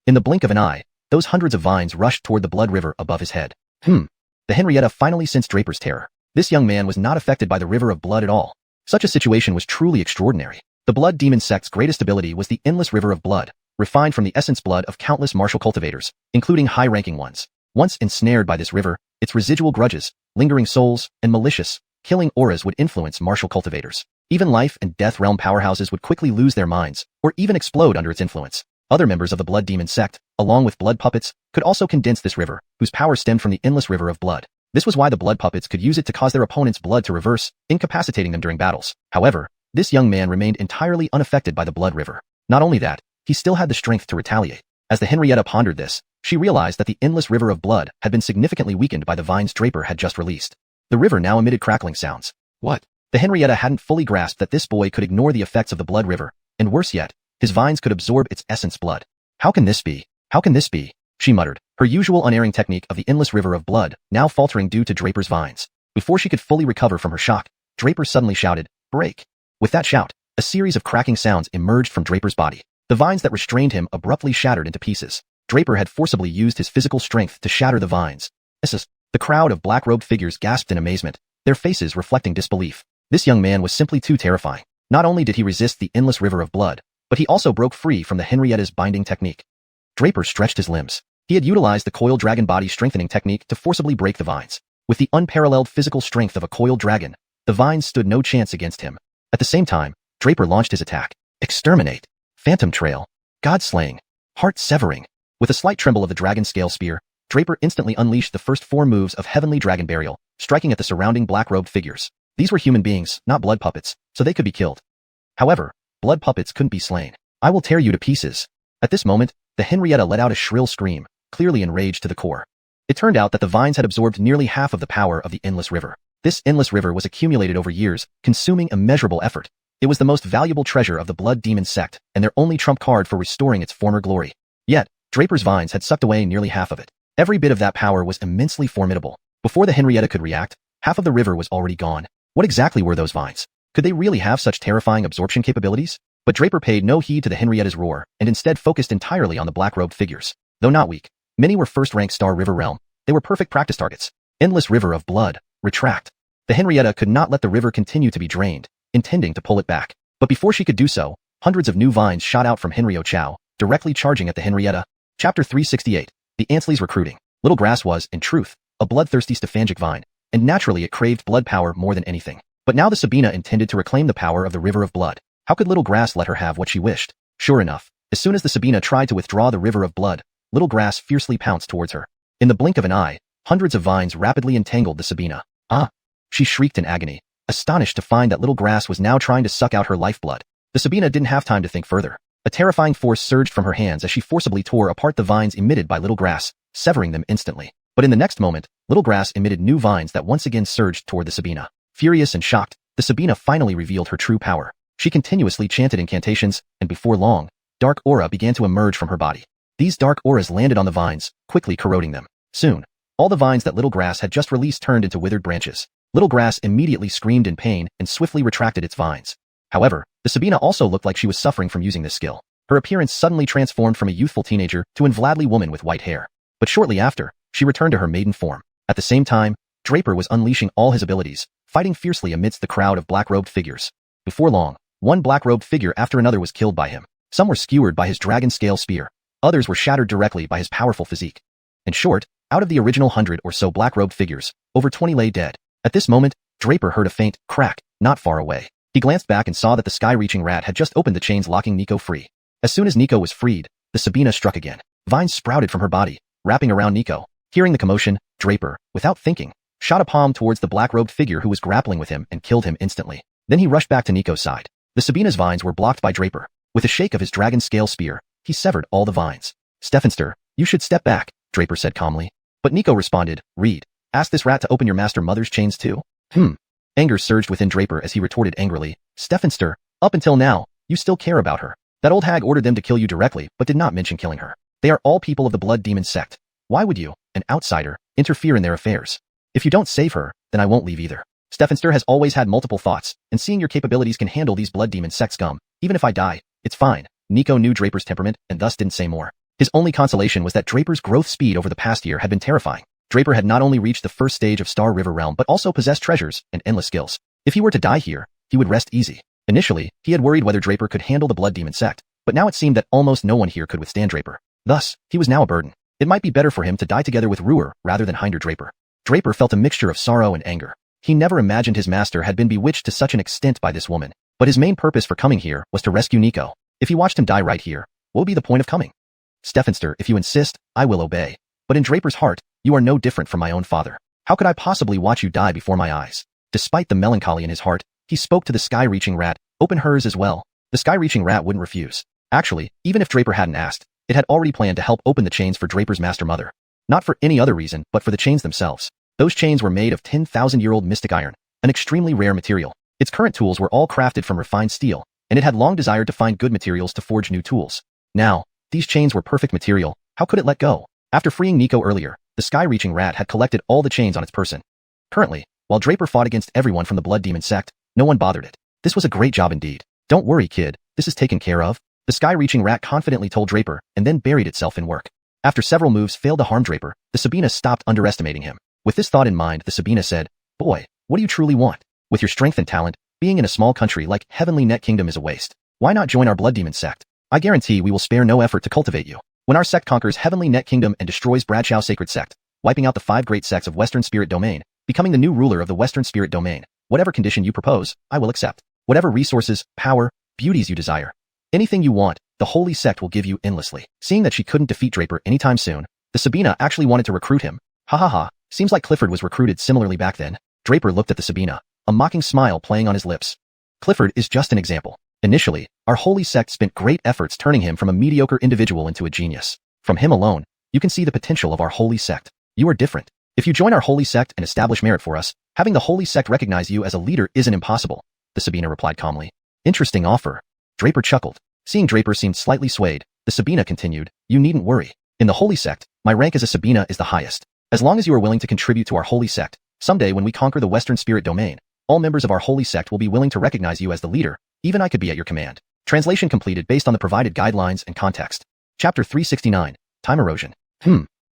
In the blink of an eye, those hundreds of vines rushed toward the blood river above his head. The Henrietta finally sensed Draper's terror. This young man was not affected by the river of blood at all. Such a situation was truly extraordinary. The blood demon sect's greatest ability was the endless river of blood, refined from the essence blood of countless martial cultivators, including high-ranking ones. Once ensnared by this river, its residual grudges, lingering souls, and malicious, killing auras would influence martial cultivators. Even life and death realm powerhouses would quickly lose their minds, or even explode under its influence. Other members of the blood demon sect, along with blood puppets, could also condense this river, whose power stemmed from the endless river of blood. This was why the blood puppets could use it to cause their opponent's blood to reverse, incapacitating them during battles. However, this young man remained entirely unaffected by the blood river. Not only that, he still had the strength to retaliate. As the Henrietta pondered this, she realized that the endless river of blood had been significantly weakened by the vines Draper had just released. The river now emitted crackling sounds. What? The Henrietta hadn't fully grasped that this boy could ignore the effects of the blood river, and worse yet, his vines could absorb its essence blood. How can this be? How can this be? She muttered, her usual unerring technique of the endless river of blood now faltering due to Draper's vines. Before she could fully recover from her shock, Draper suddenly shouted, Break! With that shout, a series of cracking sounds emerged from Draper's body. The vines that restrained him abruptly shattered into pieces. Draper had forcibly used his physical strength to shatter the vines. The crowd of black-robed figures gasped in amazement, their faces reflecting disbelief. This young man was simply too terrifying. Not only did he resist the endless river of blood, but he also broke free from the Henrietta's binding technique. Draper stretched his limbs. He had utilized the coiled dragon body strengthening technique to forcibly break the vines. With the unparalleled physical strength of a coiled dragon, the vines stood no chance against him. At the same time, Draper launched his attack. Exterminate. Phantom Trail. God-slaying. Heart-severing. With a slight tremble of the dragon scale spear, Draper instantly unleashed the first 4 moves of Heavenly Dragon Burial, striking at the surrounding black-robed figures. These were human beings, not blood puppets, so they could be killed. However, blood puppets couldn't be slain. I will tear you to pieces. At this moment, the Henrietta let out a shrill scream, clearly enraged to the core. It turned out that the vines had absorbed nearly half of the power of the Endless River. This Endless River was accumulated over years, consuming immeasurable effort. It was the most valuable treasure of the Blood Demon sect, and their only trump card for restoring its former glory. Yet, Draper's vines had sucked away nearly half of it. Every bit of that power was immensely formidable. Before the Henrietta could react, half of the river was already gone. What exactly were those vines? Could they really have such terrifying absorption capabilities? But Draper paid no heed to the Henrietta's roar, and instead focused entirely on the black-robed figures. Though not weak, many were first-rank Star River realm. They were perfect practice targets. Endless River of Blood, retract. The Henrietta could not let the river continue to be drained, intending to pull it back. But before she could do so, hundreds of new vines shot out from Henrio Chow, directly charging at the Henrietta. Chapter 368. The Antsleys Recruiting. Little Grass was, in truth, a bloodthirsty stephangic vine, and naturally it craved blood power more than anything. But now the Sabina intended to reclaim the power of the River of Blood. How could Little Grass let her have what she wished? Sure enough, as soon as the Sabina tried to withdraw the River of Blood, Little Grass fiercely pounced towards her. In the blink of an eye, hundreds of vines rapidly entangled the Sabina. Ah! She shrieked in agony, astonished to find that Little Grass was now trying to suck out her lifeblood. The Sabina didn't have time to think further. A terrifying force surged from her hands as she forcibly tore apart the vines emitted by Little Grass, severing them instantly. But in the next moment, Little Grass emitted new vines that once again surged toward the Sabina. Furious and shocked, the Sabina finally revealed her true power. She continuously chanted incantations, and before long, dark aura began to emerge from her body. These dark auras landed on the vines, quickly corroding them. Soon, all the vines that Little Grass had just released turned into withered branches. Little Grass immediately screamed in pain and swiftly retracted its vines. However, the Sabina also looked like she was suffering from using this skill. Her appearance suddenly transformed from a youthful teenager to an Vladly woman with white hair. But shortly after, she returned to her maiden form. At the same time, Draper was unleashing all his abilities, fighting fiercely amidst the crowd of black-robed figures. Before long, one black-robed figure after another was killed by him. Some were skewered by his dragon scale spear. Others were shattered directly by his powerful physique. In short, out of the original 100 or so black-robed figures, over 20 lay dead. At this moment, Draper heard a faint crack, not far away. He glanced back and saw that the sky-reaching rat had just opened the chains locking Nico free. As soon as Nico was freed, the Sabina struck again. Vines sprouted from her body, wrapping around Nico. Hearing the commotion, Draper, without thinking, shot a palm towards the black-robed figure who was grappling with him and killed him instantly. Then he rushed back to Nico's side. The Sabina's vines were blocked by Draper. With a shake of his dragon scale spear, he severed all the vines. Stephanster, you should step back, Draper said calmly. But Nico responded, Reed, ask this rat to open your master mother's chains too? Anger surged within Draper as he retorted angrily, Stephanster, up until now, you still care about her. That old hag ordered them to kill you directly, but did not mention killing her. They are all people of the Blood Demon sect. Why would you, an outsider, interfere in their affairs? If you don't save her, then I won't leave either. Stephanster has always had multiple thoughts, and seeing your capabilities can handle these Blood Demon sect scum. Even if I die, it's fine. Nico knew Draper's temperament and thus didn't say more. His only consolation was that Draper's growth speed over the past year had been terrifying. Draper had not only reached the first stage of Star River Realm but also possessed treasures and endless skills. If he were to die here, he would rest easy. Initially, he had worried whether Draper could handle the Blood Demon sect, but now it seemed that almost no one here could withstand Draper. Thus, he was now a burden. It might be better for him to die together with Ruhr rather than hinder Draper. Draper felt a mixture of sorrow and anger. He never imagined his master had been bewitched to such an extent by this woman, but his main purpose for coming here was to rescue Nico. If he watched him die right here, what would be the point of coming? Stephanster, if you insist, I will obey. But in Draper's heart, you are no different from my own father. How could I possibly watch you die before my eyes? Despite the melancholy in his heart, he spoke to the sky-reaching rat, open hers as well. The sky-reaching rat wouldn't refuse. Actually, even if Draper hadn't asked, it had already planned to help open the chains for Draper's master mother. Not for any other reason, but for the chains themselves. Those chains were made of 10,000-year-old mystic iron, an extremely rare material. Its current tools were all crafted from refined steel, and it had long desired to find good materials to forge new tools. Now, these chains were perfect material. How could it let go? After freeing Nico earlier, the sky-reaching rat had collected all the chains on its person. Currently, while Draper fought against everyone from the Blood Demon sect, no one bothered it. This was a great job indeed. Don't worry, kid, this is taken care of. The sky-reaching rat confidently told Draper and then buried itself in work. After several moves failed to harm Draper, the Sabina stopped underestimating him. With this thought in mind, the Sabina said, Boy, what do you truly want? With your strength and talent, being in a small country like Heavenly Net Kingdom is a waste. Why not join our Blood Demon sect? I guarantee we will spare no effort to cultivate you. When our sect conquers Heavenly Net Kingdom and destroys Bradshaw Sacred Sect, wiping out the 5 great sects of Western Spirit Domain, becoming the new ruler of the Western Spirit Domain, whatever condition you propose, I will accept. Whatever resources, power, beauties you desire. Anything you want, the Holy Sect will give you endlessly. Seeing that she couldn't defeat Draper anytime soon, the Sabina actually wanted to recruit him. Ha ha ha, seems like Clifford was recruited similarly back then. Draper looked at the Sabina, a mocking smile playing on his lips. Clifford is just an example. Initially, our Holy Sect spent great efforts turning him from a mediocre individual into a genius. From him alone, you can see the potential of our Holy Sect. You are different. If you join our Holy Sect and establish merit for us, having the Holy Sect recognize you as a leader isn't impossible, the Sabina replied calmly. Interesting offer. Draper chuckled. Seeing Draper seemed slightly swayed, the Sabina continued, you needn't worry. In the Holy Sect, my rank as a Sabina is the highest. As long as you are willing to contribute to our Holy Sect, someday when we conquer the Western Spirit Domain, all members of our Holy Sect will be willing to recognize you as the leader, even I could be at your command. Translation completed based on the provided guidelines and context. Chapter 369, Time Erosion.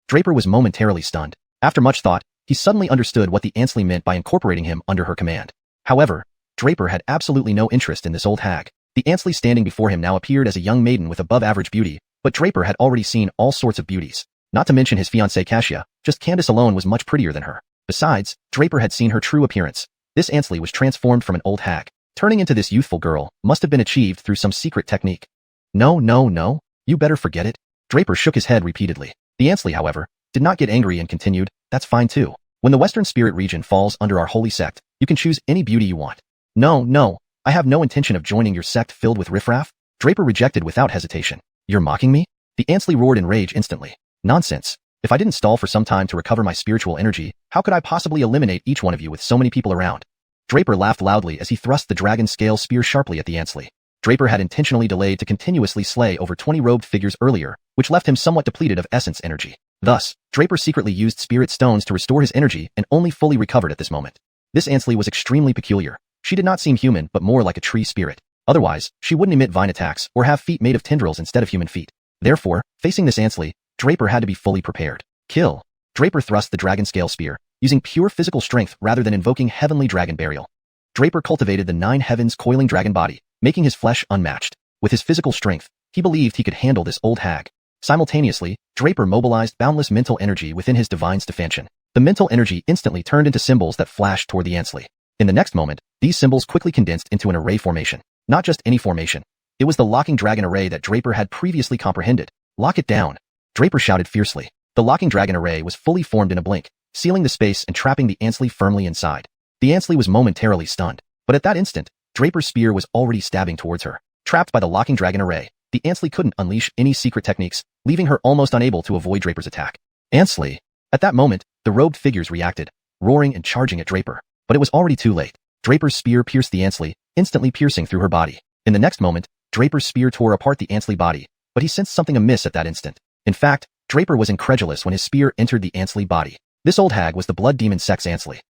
Draper was momentarily stunned. After much thought, he suddenly understood what the Ansley meant by incorporating him under her command. However, Draper had absolutely no interest in this old hag. The Ansley standing before him now appeared as a young maiden with above-average beauty, but Draper had already seen all sorts of beauties. Not to mention his fiancée Xiaxia, just Candace alone was much prettier than her. Besides, Draper had seen her true appearance. This Ansley was transformed from an old hag. Turning into this youthful girl must have been achieved through some secret technique. No, no, no, you better forget it. Draper shook his head repeatedly. The Ansley, however, did not get angry and continued, that's fine too. When the Western Spirit region falls under our Holy Sect, you can choose any beauty you want. No, no, I have no intention of joining your sect filled with riffraff. Draper rejected without hesitation. You're mocking me? The Ansley roared in rage instantly. Nonsense. If I didn't stall for some time to recover my spiritual energy, how could I possibly eliminate each one of you with so many people around? Draper laughed loudly as he thrust the dragon scale spear sharply at the Ansley. Draper had intentionally delayed to continuously slay over 20 robed figures earlier, which left him somewhat depleted of essence energy. Thus, Draper secretly used spirit stones to restore his energy and only fully recovered at this moment. This Ansley was extremely peculiar. She did not seem human but more like a tree spirit. Otherwise, she wouldn't emit vine attacks or have feet made of tendrils instead of human feet. Therefore, facing this Ansley, Draper had to be fully prepared. Kill. Draper thrust the dragon scale spear, using pure physical strength rather than invoking heavenly dragon burial. Draper cultivated the 9 heavens coiling dragon body, making his flesh unmatched. With his physical strength, he believed he could handle this old hag. Simultaneously, Draper mobilized boundless mental energy within his divine Stephantian. The mental energy instantly turned into symbols that flashed toward the Ansley. In the next moment, these symbols quickly condensed into an array formation. Not just any formation. It was the locking dragon array that Draper had previously comprehended. Lock it down. Draper shouted fiercely. The locking dragon array was fully formed in a blink, sealing the space and trapping the Ansley firmly inside. The Ansley was momentarily stunned, but at that instant, Draper's spear was already stabbing towards her. Trapped by the locking dragon array, the Ansley couldn't unleash any secret techniques, leaving her almost unable to avoid Draper's attack. Ansley! At that moment, the robed figures reacted, roaring and charging at Draper. But it was already too late. Draper's spear pierced the Ansley, instantly piercing through her body. In the next moment, Draper's spear tore apart the Ansley body, but he sensed something amiss at that instant. In fact, Draper was incredulous when his spear entered the Ansley body. This old hag was the blood demon sect's Ansley.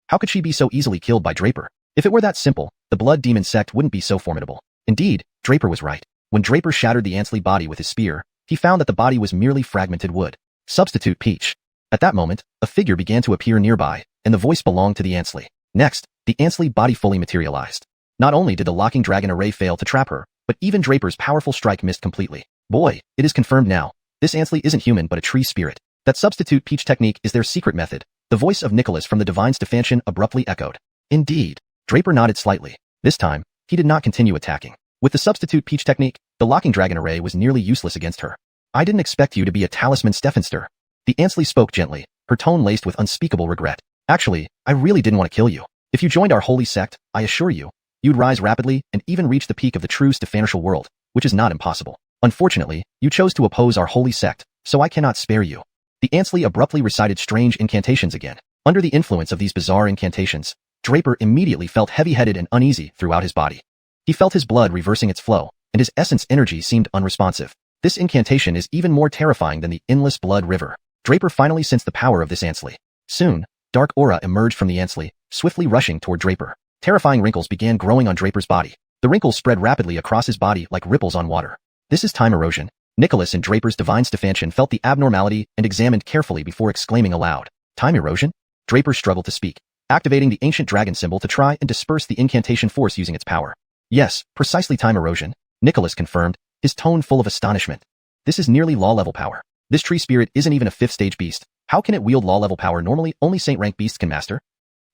How could she be so easily killed by Draper? If it were that simple, the blood demon sect wouldn't be so formidable. Indeed, Draper was right. When Draper shattered the Ansley body with his spear, he found that the body was merely fragmented wood. Substitute Peach. At that moment, a figure began to appear nearby, and the voice belonged to the Ansley. Next, the Ansley body fully materialized. Not only did the locking dragon array fail to trap her, but even Draper's powerful strike missed completely. Boy, it is confirmed now. This Ansley isn't human but a tree spirit. That substitute Peach technique is their secret method. The voice of Nicholas from the divine Stephantian abruptly echoed. Indeed. Draper nodded slightly. This time, he did not continue attacking. With the substitute Peach technique, the locking dragon array was nearly useless against her. I didn't expect you to be a talisman Stephanster. The Ansley spoke gently, her tone laced with unspeakable regret. Actually, I really didn't want to kill you. If you joined our holy sect, I assure you, you'd rise rapidly and even reach the peak of the true Stephantial world, which is not impossible. Unfortunately, you chose to oppose our holy sect, so I cannot spare you. The Ansley abruptly recited strange incantations again. Under the influence of these bizarre incantations, Draper immediately felt heavy-headed and uneasy throughout his body. He felt his blood reversing its flow, and his essence energy seemed unresponsive. This incantation is even more terrifying than the endless blood river. Draper finally sensed the power of this Ansley. Soon, dark aura emerged from the Ansley, swiftly rushing toward Draper. Terrifying wrinkles began growing on Draper's body. The wrinkles spread rapidly across his body like ripples on water. This is time erosion. Nicholas in Draper's divine Stephantian felt the abnormality and examined carefully before exclaiming aloud. Time erosion? Draper struggled to speak, activating the ancient dragon symbol to try and disperse the incantation force using its power. Yes, precisely time erosion, Nicholas confirmed, his tone full of astonishment. This is nearly law-level power. This tree spirit isn't even a 5th-stage beast. How can it wield law-level power normally only saint-rank beasts can master?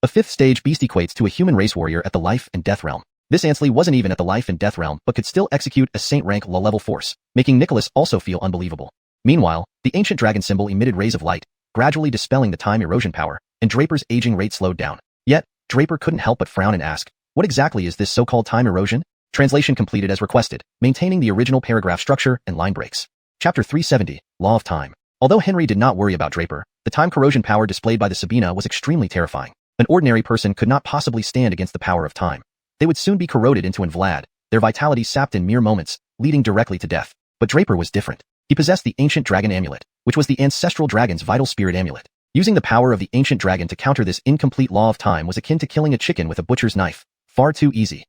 A 5th-stage beast equates to a human race warrior at the life and death realm. This Ansley wasn't even at the life and death realm but could still execute a saint-rank low-level force, making Nicholas also feel unbelievable. Meanwhile, the ancient dragon symbol emitted rays of light, gradually dispelling the time erosion power, and Draper's aging rate slowed down. Yet, Draper couldn't help but frown and ask, what exactly is this so-called time erosion? Translation completed as requested, maintaining the original paragraph structure and line breaks. Chapter 370, Law of Time. Although Henry did not worry about Draper, the time corrosion power displayed by the Sabina was extremely terrifying. An ordinary person could not possibly stand against the power of time. They would soon be corroded into and Vlad, their vitality sapped in mere moments, leading directly to death. But Draper was different. He possessed the ancient dragon amulet, which was the ancestral dragon's vital spirit amulet. Using the power of the ancient dragon to counter this incomplete law of time was akin to killing a chicken with a butcher's knife. Far too easy.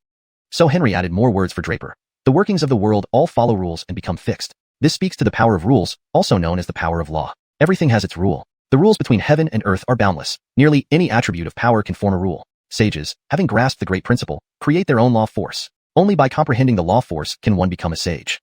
So Henry added more words for Draper. The workings of the world all follow rules and become fixed. This speaks to the power of rules, also known as the power of law. Everything has its rule. The rules between heaven and earth are boundless. Nearly any attribute of power can form a rule. Sages, having grasped the great principle, create their own law force. Only by comprehending the law force can one become a sage.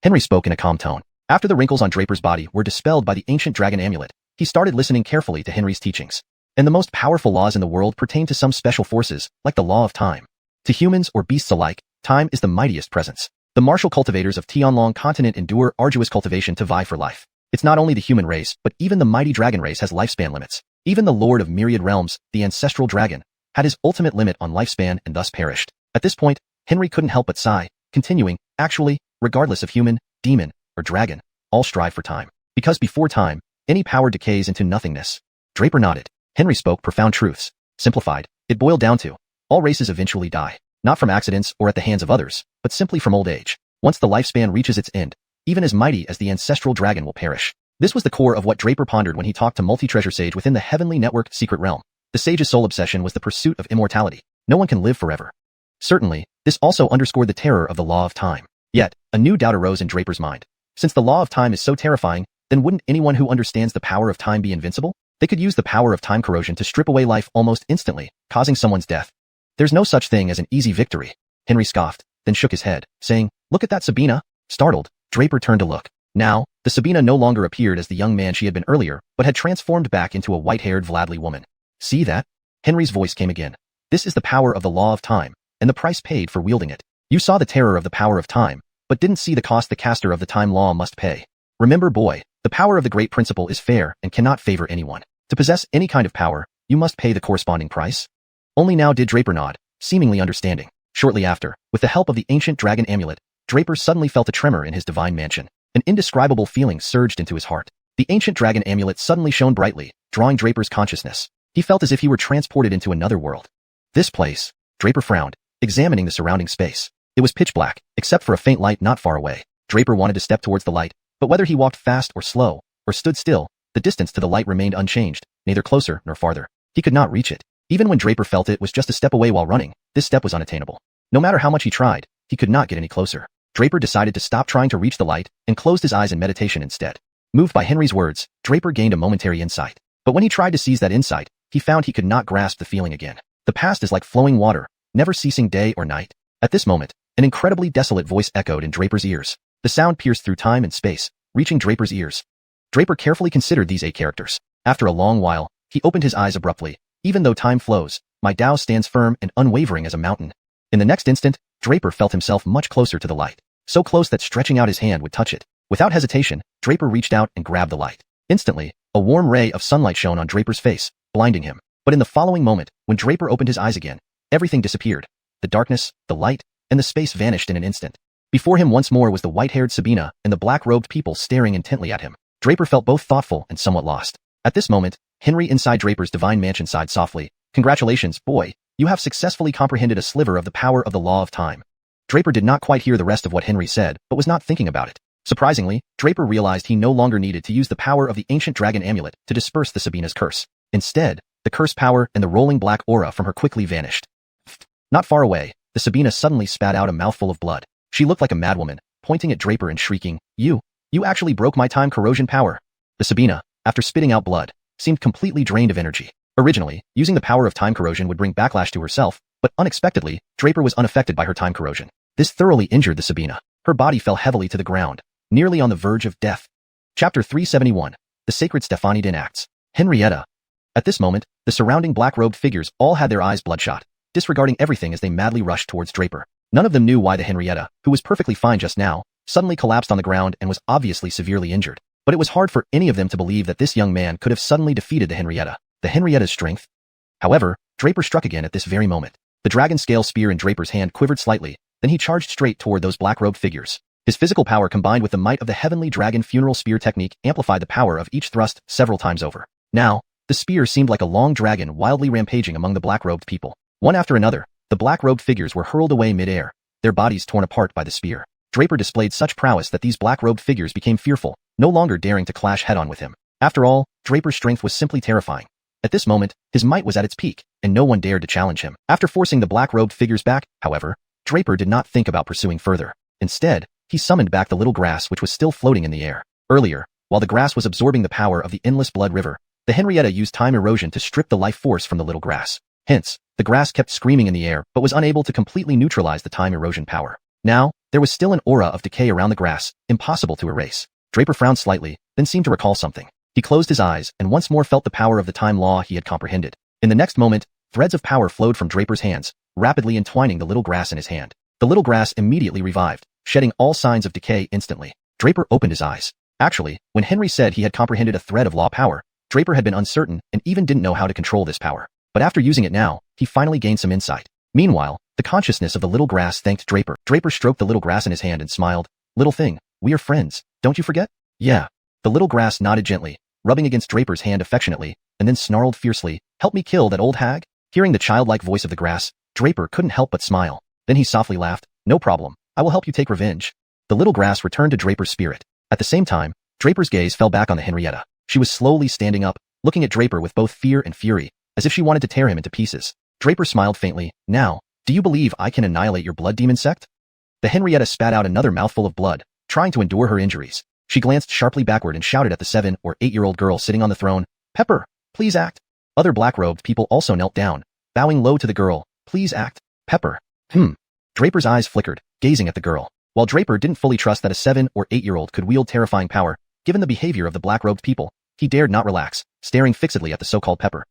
Henry spoke in a calm tone. After the wrinkles on Draper's body were dispelled by the ancient dragon amulet, he started listening carefully to Henry's teachings. And the most powerful laws in the world pertain to some special forces, like the law of time. To humans or beasts alike, time is the mightiest presence. The martial cultivators of Tianlong continent endure arduous cultivation to vie for life. It's not only the human race, but even the mighty dragon race has lifespan limits. Even the Lord of Myriad Realms, the Ancestral Dragon, had his ultimate limit on lifespan and thus perished. At this point, Henry couldn't help but sigh, continuing, actually, regardless of human, demon, or dragon, all strive for time. Because before time, any power decays into nothingness. Draper nodded. Henry spoke profound truths. Simplified, it boiled down to, all races eventually die. Not from accidents or at the hands of others, but simply from old age. Once the lifespan reaches its end, even as mighty as the ancestral dragon will perish. This was the core of what Draper pondered when he talked to multi-treasure sage within the heavenly networked secret realm. The sage's sole obsession was the pursuit of immortality. No one can live forever. Certainly, this also underscored the terror of the law of time. Yet, a new doubt arose in Draper's mind. Since the law of time is so terrifying, then wouldn't anyone who understands the power of time be invincible? They could use the power of time corrosion to strip away life almost instantly, causing someone's death. There's no such thing as an easy victory. Henry scoffed, then shook his head, saying, look at that Sabina. Startled, Draper turned to look. Now, the Sabina no longer appeared as the young man she had been earlier, but had transformed back into a white-haired Vladly woman. See that? Henry's voice came again. This is the power of the law of time, and the price paid for wielding it. You saw the terror of the power of time, but didn't see the cost the caster of the time law must pay. Remember, boy, the power of the great principle is fair and cannot favor anyone. To possess any kind of power, you must pay the corresponding price. Only now did Draper nod, seemingly understanding. Shortly after, with the help of the ancient dragon amulet, Draper suddenly felt a tremor in his divine mansion. An indescribable feeling surged into his heart. The ancient dragon amulet suddenly shone brightly, drawing Draper's consciousness. He felt as if he were transported into another world. This place, Draper frowned, examining the surrounding space. It was pitch black, except for a faint light not far away. Draper wanted to step towards the light, but whether he walked fast or slow, or stood still, the distance to the light remained unchanged, neither closer nor farther. He could not reach it. Even when Draper felt it was just a step away while running, this step was unattainable. No matter how much he tried, he could not get any closer. Draper decided to stop trying to reach the light and closed his eyes in meditation instead. Moved by Henry's words, Draper gained a momentary insight. But when he tried to seize that insight, he found he could not grasp the feeling again. The past is like flowing water, never ceasing day or night. At this moment, an incredibly desolate voice echoed in Draper's ears. The sound pierced through time and space, reaching Draper's ears. Draper carefully considered these 8 characters. After a long while, he opened his eyes abruptly. Even though time flows, my Tao stands firm and unwavering as a mountain. In the next instant, Draper felt himself much closer to the light. So close that stretching out his hand would touch it. Without hesitation, Draper reached out and grabbed the light. Instantly, a warm ray of sunlight shone on Draper's face, blinding him. But in the following moment, when Draper opened his eyes again, everything disappeared. The darkness, the light, and the space vanished in an instant. Before him once more was the white-haired Sabina and the black-robed people staring intently at him. Draper felt both thoughtful and somewhat lost. At this moment, Henry inside Draper's divine mansion sighed softly. Congratulations, boy, you have successfully comprehended a sliver of the power of the law of time. Draper did not quite hear the rest of what Henry said, but was not thinking about it. Surprisingly, Draper realized he no longer needed to use the power of the ancient dragon amulet to disperse the Sabina's curse. Instead, the curse power and the rolling black aura from her quickly vanished. Not far away, the Sabina suddenly spat out a mouthful of blood. She looked like a madwoman, pointing at Draper and shrieking, You actually broke my time corrosion power. The Sabina, after spitting out blood, seemed completely drained of energy. Originally, using the power of time corrosion would bring backlash to herself, but unexpectedly, Draper was unaffected by her time corrosion. This thoroughly injured the Sabina. Her body fell heavily to the ground, nearly on the verge of death. Chapter 371. The Sacred Stephanidin Acts. Henrietta. At this moment, the surrounding black-robed figures all had their eyes bloodshot. disregarding everything as they madly rushed towards Draper. None of them knew why the Henrietta, who was perfectly fine just now, suddenly collapsed on the ground and was obviously severely injured. But it was hard for any of them to believe that this young man could have suddenly defeated the Henrietta. The Henrietta's strength? However, Draper struck again at this very moment. The dragon scale spear in Draper's hand quivered slightly, then he charged straight toward those black-robed figures. His physical power combined with the might of the heavenly dragon funeral spear technique amplified the power of each thrust several times over. Now, the spear seemed like a long dragon wildly rampaging among the black-robed people. One after another, the black-robed figures were hurled away mid-air, their bodies torn apart by the spear. Draper displayed such prowess that these black-robed figures became fearful, no longer daring to clash head-on with him. After all, Draper's strength was simply terrifying. At this moment, his might was at its peak, and no one dared to challenge him. After forcing the black-robed figures back, however, Draper did not think about pursuing further. Instead, he summoned back the little grass which was still floating in the air. Earlier, while the grass was absorbing the power of the endless blood river, the Henrietta used time erosion to strip the life force from the little grass. Hence, the grass kept screaming in the air but was unable to completely neutralize the time erosion power. Now, there was still an aura of decay around the grass, impossible to erase. Draper frowned slightly, then seemed to recall something. He closed his eyes and once more felt the power of the time law he had comprehended. In the next moment, threads of power flowed from Draper's hands, rapidly entwining the little grass in his hand. The little grass immediately revived, shedding all signs of decay instantly. Draper opened his eyes. Actually, when Henry said he had comprehended a thread of law power, Draper had been uncertain and even didn't know how to control this power. But after using it now, he finally gained some insight. Meanwhile, the consciousness of the little grass thanked Draper. Draper stroked the little grass in his hand and smiled. Little thing, we are friends, don't you forget? Yeah. The little grass nodded gently, rubbing against Draper's hand affectionately, and then snarled fiercely, help me kill that old hag? Hearing the childlike voice of the grass, Draper couldn't help but smile. Then he softly laughed, no problem, I will help you take revenge. The little grass returned to Draper's spirit. At the same time, Draper's gaze fell back on the Henrietta. She was slowly standing up, looking at Draper with both fear and fury, as if she wanted to tear him into pieces. Draper smiled faintly. Now, do you believe I can annihilate your blood demon sect? The Henrietta spat out another mouthful of blood, trying to endure her injuries. She glanced sharply backward and shouted at the 7- or 8-year-old girl sitting on the throne, Pepper, please act. Other black-robed people also knelt down, bowing low to the girl, please act. Pepper. Draper's eyes flickered, gazing at the girl. While Draper didn't fully trust that a 7- or 8-year-old could wield terrifying power, given the behavior of the black-robed people, he dared not relax, staring fixedly at the so-called Pepper.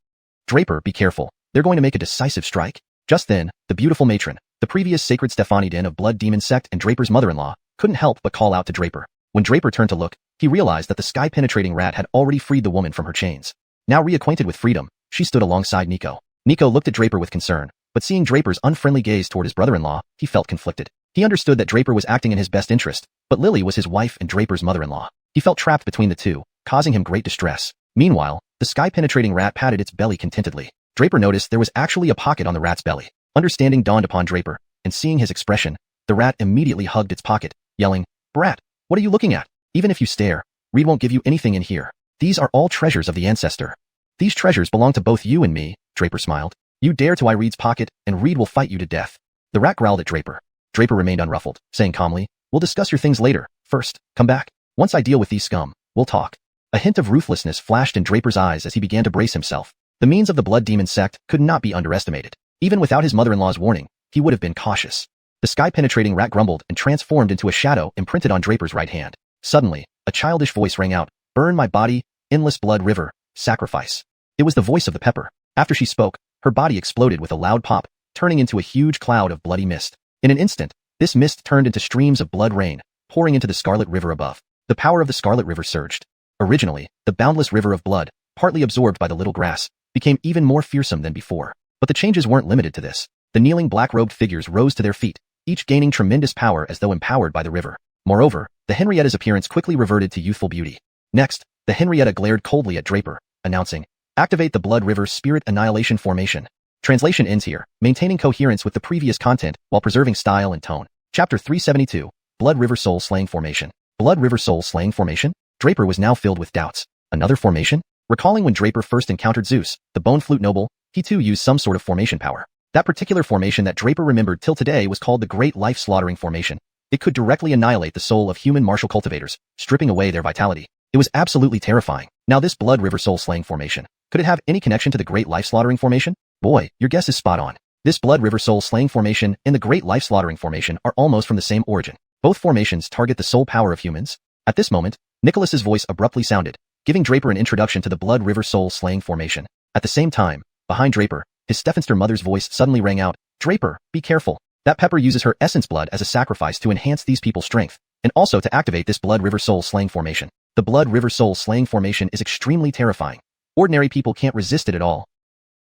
Draper, be careful. They're going to make a decisive strike. Just then, the beautiful matron, the previous sacred Stephanidin of Blood Demon Sect and Draper's mother-in-law, couldn't help but call out to Draper. When Draper turned to look, he realized that the sky-penetrating rat had already freed the woman from her chains. Now reacquainted with freedom, she stood alongside Nico. Nico looked at Draper with concern, but seeing Draper's unfriendly gaze toward his brother-in-law, he felt conflicted. He understood that Draper was acting in his best interest, but Lily was his wife and Draper's mother-in-law. He felt trapped between the two, causing him great distress. Meanwhile, the sky-penetrating rat patted its belly contentedly. Draper noticed there was actually a pocket on the rat's belly. Understanding dawned upon Draper, and seeing his expression, the rat immediately hugged its pocket, yelling, Brat, what are you looking at? Even if you stare, Reed won't give you anything in here. These are all treasures of the ancestor. These treasures belong to both you and me, Draper smiled. You dare to eye Reed's pocket, and Reed will fight you to death. The rat growled at Draper. Draper remained unruffled, saying calmly, we'll discuss your things later. First, come back. Once I deal with these scum, we'll talk. A hint of ruthlessness flashed in Draper's eyes as he began to brace himself. The means of the Blood Demon sect could not be underestimated. Even without his mother-in-law's warning, he would have been cautious. The sky-penetrating rat grumbled and transformed into a shadow imprinted on Draper's right hand. Suddenly, a childish voice rang out, burn my body, endless blood river, sacrifice. It was the voice of the Pepper. After she spoke, her body exploded with a loud pop, turning into a huge cloud of bloody mist. In an instant, this mist turned into streams of blood rain, pouring into the Scarlet River above. The power of the Scarlet River surged. Originally, the boundless river of blood, partly absorbed by the little grass, became even more fearsome than before. But the changes weren't limited to this. The kneeling black-robed figures rose to their feet, each gaining tremendous power as though empowered by the river. Moreover, the Henrietta's appearance quickly reverted to youthful beauty. Next, the Henrietta glared coldly at Draper, announcing, activate the Blood River Spirit Annihilation Formation. Translation ends here, maintaining coherence with the previous content while preserving style and tone. Chapter 372, Blood River Soul Slaying Formation. Blood River Soul Slaying Formation? Draper was now filled with doubts. Another formation? Recalling when Draper first encountered Zeus, the Bone Flute Noble, he too used some sort of formation power. That particular formation that Draper remembered till today was called the Great Life Slaughtering Formation. It could directly annihilate the soul of human martial cultivators, stripping away their vitality. It was absolutely terrifying. Now this Blood River Soul Slaying Formation, could it have any connection to the Great Life Slaughtering Formation? Boy, your guess is spot on. This Blood River Soul Slaying Formation and the Great Life Slaughtering Formation are almost from the same origin. Both formations target the soul power of humans. At this moment, Nicholas's voice abruptly sounded, giving Draper an introduction to the Blood River Soul Slaying Formation. At the same time, behind Draper, his Stephenster mother's voice suddenly rang out, "Draper, be careful. That pepper uses her essence blood as a sacrifice to enhance these people's strength, and also to activate this Blood River Soul Slaying formation. The Blood River Soul Slaying formation is extremely terrifying. Ordinary people can't resist it at all."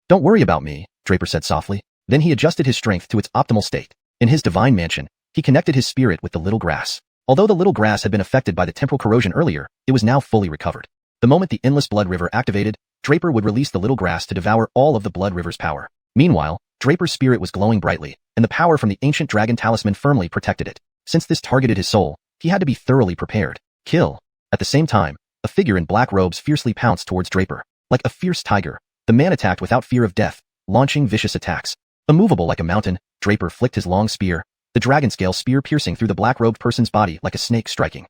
"Don't worry about me," Draper said softly. Then he adjusted his strength to its optimal state. In his divine mansion, he connected his spirit with the little grass. Although the little grass had been affected by the temporal corrosion earlier, it was now fully recovered. The moment the endless blood river activated, Draper would release the little grass to devour all of the blood river's power. Meanwhile, Draper's spirit was glowing brightly, and the power from the ancient dragon talisman firmly protected it. Since this targeted his soul, he had to be thoroughly prepared. Kill. At the same time, a figure in black robes fiercely pounced towards Draper. Like a fierce tiger, the man attacked without fear of death, launching vicious attacks. Immovable like a mountain, Draper flicked his long spear, the dragon scale spear piercing through the black-robed person's body like a snake striking.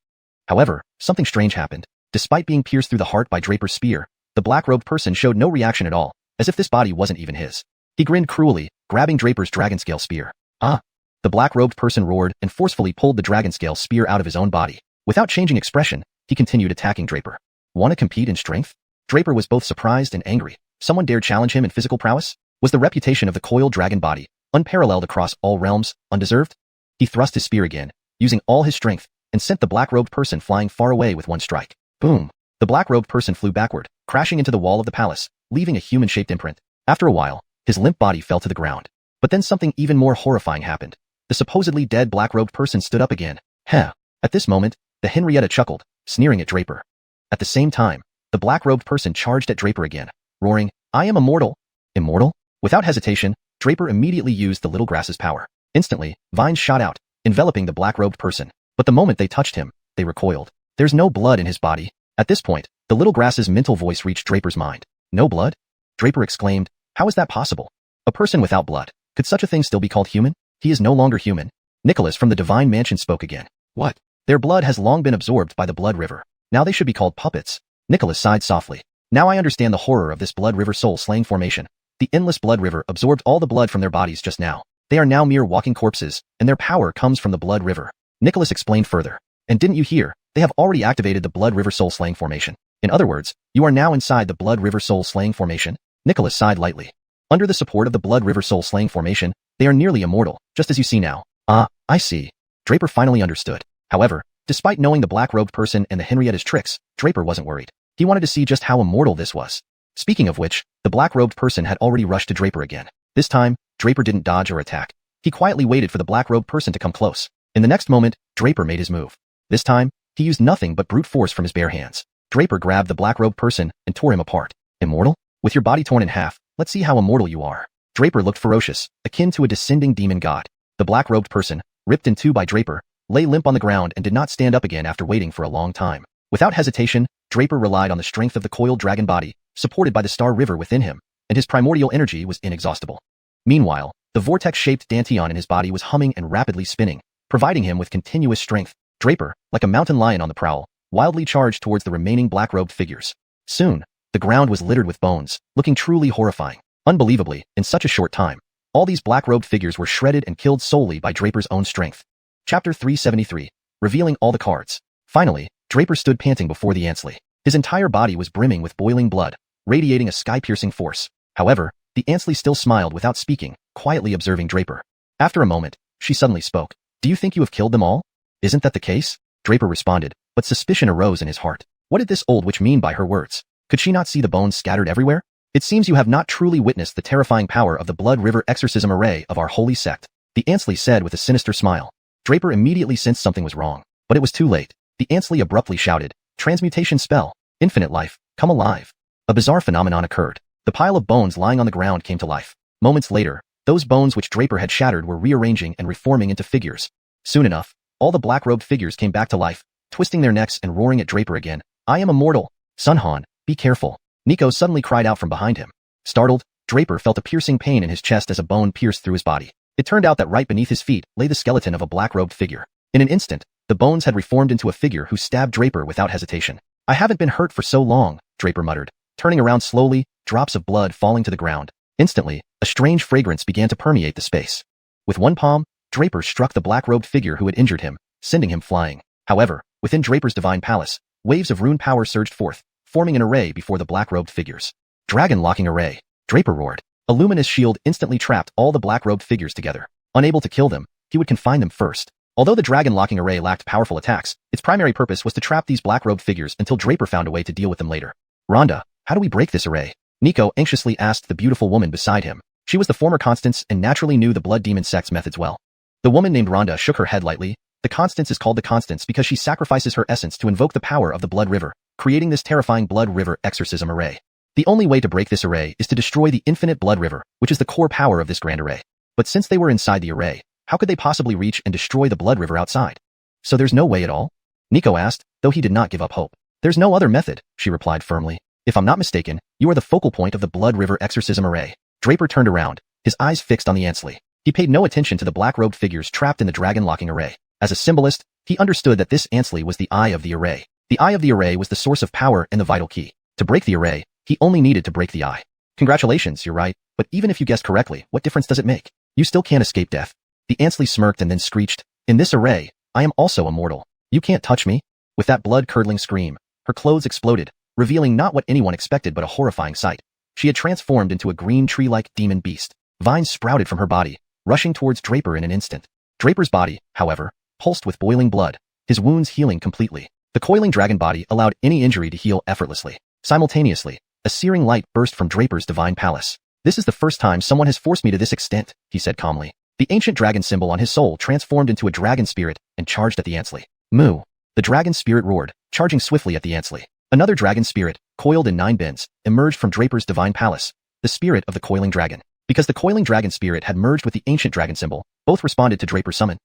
However, something strange happened. Despite being pierced through the heart by Draper's spear, the black-robed person showed no reaction at all, as if this body wasn't even his. He grinned cruelly, grabbing Draper's dragon scale spear. "Ah!" The black-robed person roared and forcefully pulled the dragon scale spear out of his own body. Without changing expression, he continued attacking Draper. Want to compete in strength? Draper was both surprised and angry. Someone dared challenge him in physical prowess? Was the reputation of the coiled dragon body, unparalleled across all realms, undeserved? He thrust his spear again, using all his strength, and sent the black-robed person flying far away with one strike. Boom! The black-robed person flew backward, crashing into the wall of the palace, leaving a human-shaped imprint. After a while, his limp body fell to the ground. But then something even more horrifying happened. The supposedly dead black-robed person stood up again. Heh! At this moment, the Henrietta chuckled, sneering at Draper. At the same time, the black-robed person charged at Draper again, roaring, "I am immortal!" Immortal? Without hesitation, Draper immediately used the little grass's power. Instantly, vines shot out, enveloping the black-robed person. But the moment they touched him, they recoiled. There's no blood in his body. At this point, the little grass's mental voice reached Draper's mind. No blood? Draper exclaimed, "How is that possible? A person without blood. Could such a thing still be called human? He is no longer human." Nicholas from the Divine Mansion spoke again. "What? Their blood has long been absorbed by the blood river. Now they should be called puppets." Nicholas sighed softly. "Now I understand the horror of this blood river soul slaying formation. The endless blood river absorbed all the blood from their bodies just now. They are now mere walking corpses, and their power comes from the blood river." Nicholas explained further. "And didn't you hear? They have already activated the blood river soul slaying formation. In other words, you are now inside the blood river soul slaying formation." Nicholas sighed lightly. "Under the support of the blood river soul slaying formation, they are nearly immortal, just as you see now." "Ah, I see." Draper finally understood. However, despite knowing the black-robed person and the Henrietta's tricks, Draper wasn't worried. He wanted to see just how immortal this was. Speaking of which, the black-robed person had already rushed to Draper again. This time, Draper didn't dodge or attack. He quietly waited for the black-robed person to come close. In the next moment, Draper made his move. This time, he used nothing but brute force from his bare hands. Draper grabbed the black-robed person and tore him apart. "Immortal? With your body torn in half, let's see how immortal you are." Draper looked ferocious, akin to a descending demon god. The black-robed person, ripped in two by Draper, lay limp on the ground and did not stand up again after waiting for a long time. Without hesitation, Draper relied on the strength of the coiled dragon body, supported by the star river within him, and his primordial energy was inexhaustible. Meanwhile, the vortex-shaped dantian in his body was humming and rapidly spinning, providing him with continuous strength. Draper, like a mountain lion on the prowl, wildly charged towards the remaining black-robed figures. Soon, the ground was littered with bones, looking truly horrifying. Unbelievably, in such a short time, all these black-robed figures were shredded and killed solely by Draper's own strength. Chapter 373, revealing all the cards. Finally, Draper stood panting before the Ansley. His entire body was brimming with boiling blood, radiating a sky-piercing force. However, the Ansley still smiled without speaking, quietly observing Draper. After a moment, she suddenly spoke. "Do you think you have killed them all?" "Isn't that the case?" Draper responded, but suspicion arose in his heart. What did this old witch mean by her words? Could she not see the bones scattered everywhere? "It seems you have not truly witnessed the terrifying power of the Blood River Exorcism Array of our holy sect," the Ansley said with a sinister smile. Draper immediately sensed something was wrong, but it was too late. The Ansley abruptly shouted, "Transmutation spell, infinite life, come alive." A bizarre phenomenon occurred. The pile of bones lying on the ground came to life. Moments later, those bones which Draper had shattered were rearranging and reforming into figures. Soon enough, all the black-robed figures came back to life, twisting their necks and roaring at Draper again. "I am immortal. Sunhan, be careful." Nico suddenly cried out from behind him. Startled, Draper felt a piercing pain in his chest as a bone pierced through his body. It turned out that right beneath his feet lay the skeleton of a black-robed figure. In an instant, the bones had reformed into a figure who stabbed Draper without hesitation. "I haven't been hurt for so long," Draper muttered. Turning around slowly, drops of blood falling to the ground. Instantly, a strange fragrance began to permeate the space. With one palm, Draper struck the black-robed figure who had injured him, sending him flying. However, within Draper's divine palace, waves of rune power surged forth, forming an array before the black-robed figures. "Dragon locking array," Draper roared. A luminous shield instantly trapped all the black-robed figures together. Unable to kill them, he would confine them first. Although the dragon-locking array lacked powerful attacks, its primary purpose was to trap these black-robed figures until Draper found a way to deal with them later. Rhonda, how do we break this array? Nico anxiously asked the beautiful woman beside him. She was the former Constance and naturally knew the Blood Demon sect's methods well. The woman named Rhonda shook her head lightly. The Constance is called the Constance because she sacrifices her essence to invoke the power of the Blood River, creating this terrifying Blood River exorcism array. The only way to break this array is to destroy the infinite Blood River, which is the core power of this grand array. But since they were inside the array, how could they possibly reach and destroy the Blood River outside? So there's no way at all? Nico asked, though he did not give up hope. There's no other method, she replied firmly. If I'm not mistaken, you are the focal point of the Blood River exorcism array. Draper turned around, his eyes fixed on the Ansley. He paid no attention to the black-robed figures trapped in the dragon-locking array. As a symbolist, he understood that this Ansley was the eye of the array. The eye of the array was the source of power and the vital key. To break the array, he only needed to break the eye. Congratulations, you're right, but even if you guessed correctly, what difference does it make? You still can't escape death. The Ansley smirked and then screeched, in this array, I am also immortal. You can't touch me? With that blood-curdling scream, her clothes exploded, revealing not what anyone expected but a horrifying sight. She had transformed into a green tree-like demon beast. Vines sprouted from her body, rushing towards Draper in an instant. Draper's body, however, pulsed with boiling blood, his wounds healing completely. The coiling dragon body allowed any injury to heal effortlessly. Simultaneously, a searing light burst from Draper's divine palace. This is the first time someone has forced me to this extent, he said calmly. The ancient dragon symbol on his soul transformed into a dragon spirit and charged at the Ansley. Moo! The dragon spirit roared, charging swiftly at the Ansley. Another dragon spirit, coiled in 9 bends, emerged from Draper's divine palace, the spirit of the coiling dragon. Because the coiling dragon spirit had merged with the ancient dragon symbol, both responded to Draper's summon.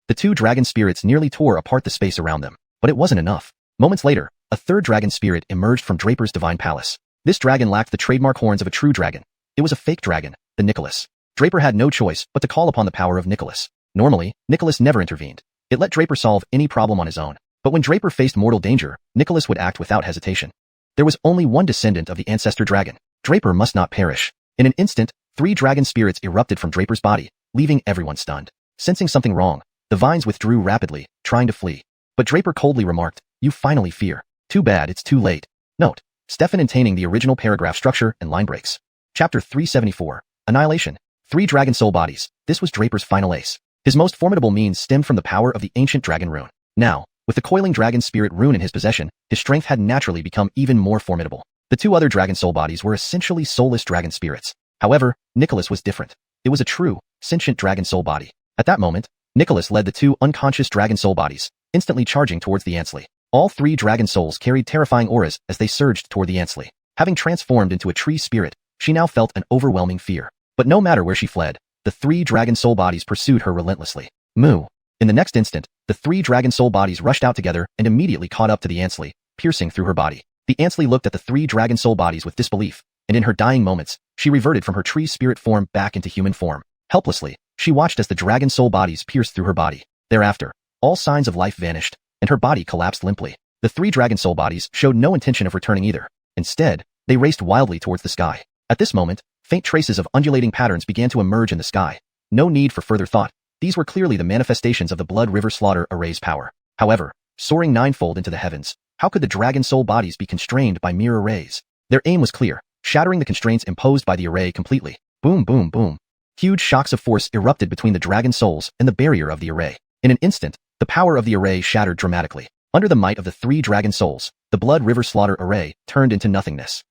The two dragon spirits nearly tore apart the space around them, but it wasn't enough. Moments later, a third dragon spirit emerged from Draper's divine palace. This dragon lacked the trademark horns of a true dragon. It was a fake dragon, the Nicholas. Draper had no choice but to call upon the power of Nicholas. Normally, Nicholas never intervened. It let Draper solve any problem on his own. But when Draper faced mortal danger, Nicholas would act without hesitation. There was only one descendant of the ancestor dragon. Draper must not perish. In an instant, 3 dragon spirits erupted from Draper's body, leaving everyone stunned. Sensing something wrong, the vines withdrew rapidly, trying to flee. But Draper coldly remarked, you finally fear. Too bad it's too late. Note, Stefan intaining the original paragraph structure and line breaks. Chapter 374, Annihilation. 3 dragon soul bodies. This was Draper's final ace. His most formidable means stemmed from the power of the ancient dragon rune. Now, with the coiling dragon spirit rune in his possession, his strength had naturally become even more formidable. The 2 other dragon soul bodies were essentially soulless dragon spirits. However, Nicholas was different. It was a true, sentient dragon soul body. At that moment, Nicholas led the 2 unconscious dragon soul bodies, instantly charging towards the Ansley. All 3 dragon souls carried terrifying auras as they surged toward the Ansley. Having transformed into a tree spirit, she now felt an overwhelming fear. But no matter where she fled, the 3 dragon soul bodies pursued her relentlessly. Moo! In the next instant, the 3 dragon soul bodies rushed out together and immediately caught up to the Ansley, piercing through her body. The Ansley looked at the 3 dragon soul bodies with disbelief, and in her dying moments, she reverted from her tree spirit form back into human form. Helplessly, she watched as the dragon soul bodies pierced through her body. Thereafter, all signs of life vanished, and her body collapsed limply. The 3 dragon soul bodies showed no intention of returning either. Instead, they raced wildly towards the sky. At this moment, faint traces of undulating patterns began to emerge in the sky. No need for further thought. These were clearly the manifestations of the Blood River Slaughter Array's power. However, soaring 9-fold into the heavens, how could the dragon soul bodies be constrained by mere arrays? Their aim was clear, shattering the constraints imposed by the array completely. Boom, boom, boom. Huge shocks of force erupted between the dragon souls and the barrier of the array. In an instant, the power of the array shattered dramatically. Under the might of the 3 dragon souls, the Blood River Slaughter Array turned into nothingness.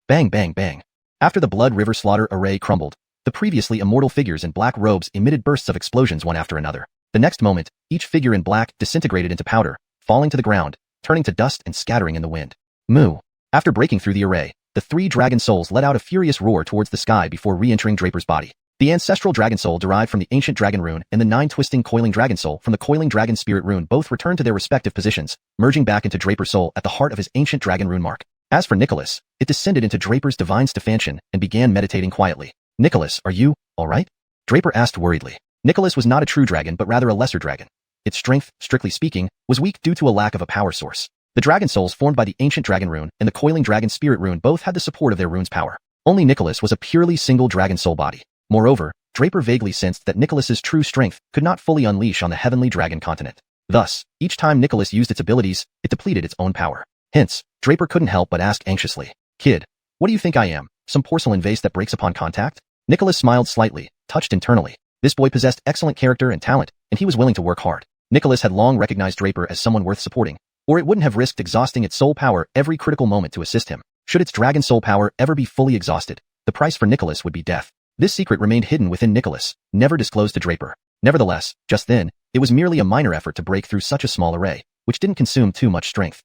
Bang, bang, bang. After the Blood River Slaughter Array crumbled, the previously immortal figures in black robes emitted bursts of explosions one after another. The next moment, each figure in black disintegrated into powder, falling to the ground, turning to dust and scattering in the wind. Moo! After breaking through the array, the 3 dragon souls let out a furious roar towards the sky before re-entering Draper's body. The ancestral dragon soul derived from the ancient dragon rune and the 9 twisting coiling dragon soul from the coiling dragon spirit rune both returned to their respective positions, merging back into Draper's soul at the heart of his ancient dragon rune mark. As for Nicholas, it descended into Draper's divine Stephantian and began meditating quietly. Nicholas, are you all right? Draper asked worriedly. Nicholas was not a true dragon but rather a lesser dragon. Its strength, strictly speaking, was weak due to a lack of a power source. The dragon souls formed by the ancient dragon rune and the coiling dragon spirit rune both had the support of their rune's power. Only Nicholas was a purely single dragon soul body. Moreover, Draper vaguely sensed that Nicholas's true strength could not fully unleash on the heavenly dragon continent. Thus, each time Nicholas used its abilities, it depleted its own power. Hence, Draper couldn't help but ask anxiously, Kid, what do you think I am? Some porcelain vase that breaks upon contact? Nicholas smiled slightly, touched internally. This boy possessed excellent character and talent, and he was willing to work hard. Nicholas had long recognized Draper as someone worth supporting, or it wouldn't have risked exhausting its soul power every critical moment to assist him. Should its dragon soul power ever be fully exhausted, the price for Nicholas would be death. This secret remained hidden within Nicholas, never disclosed to Draper. Nevertheless, just then, it was merely a minor effort to break through such a small array, which didn't consume too much strength.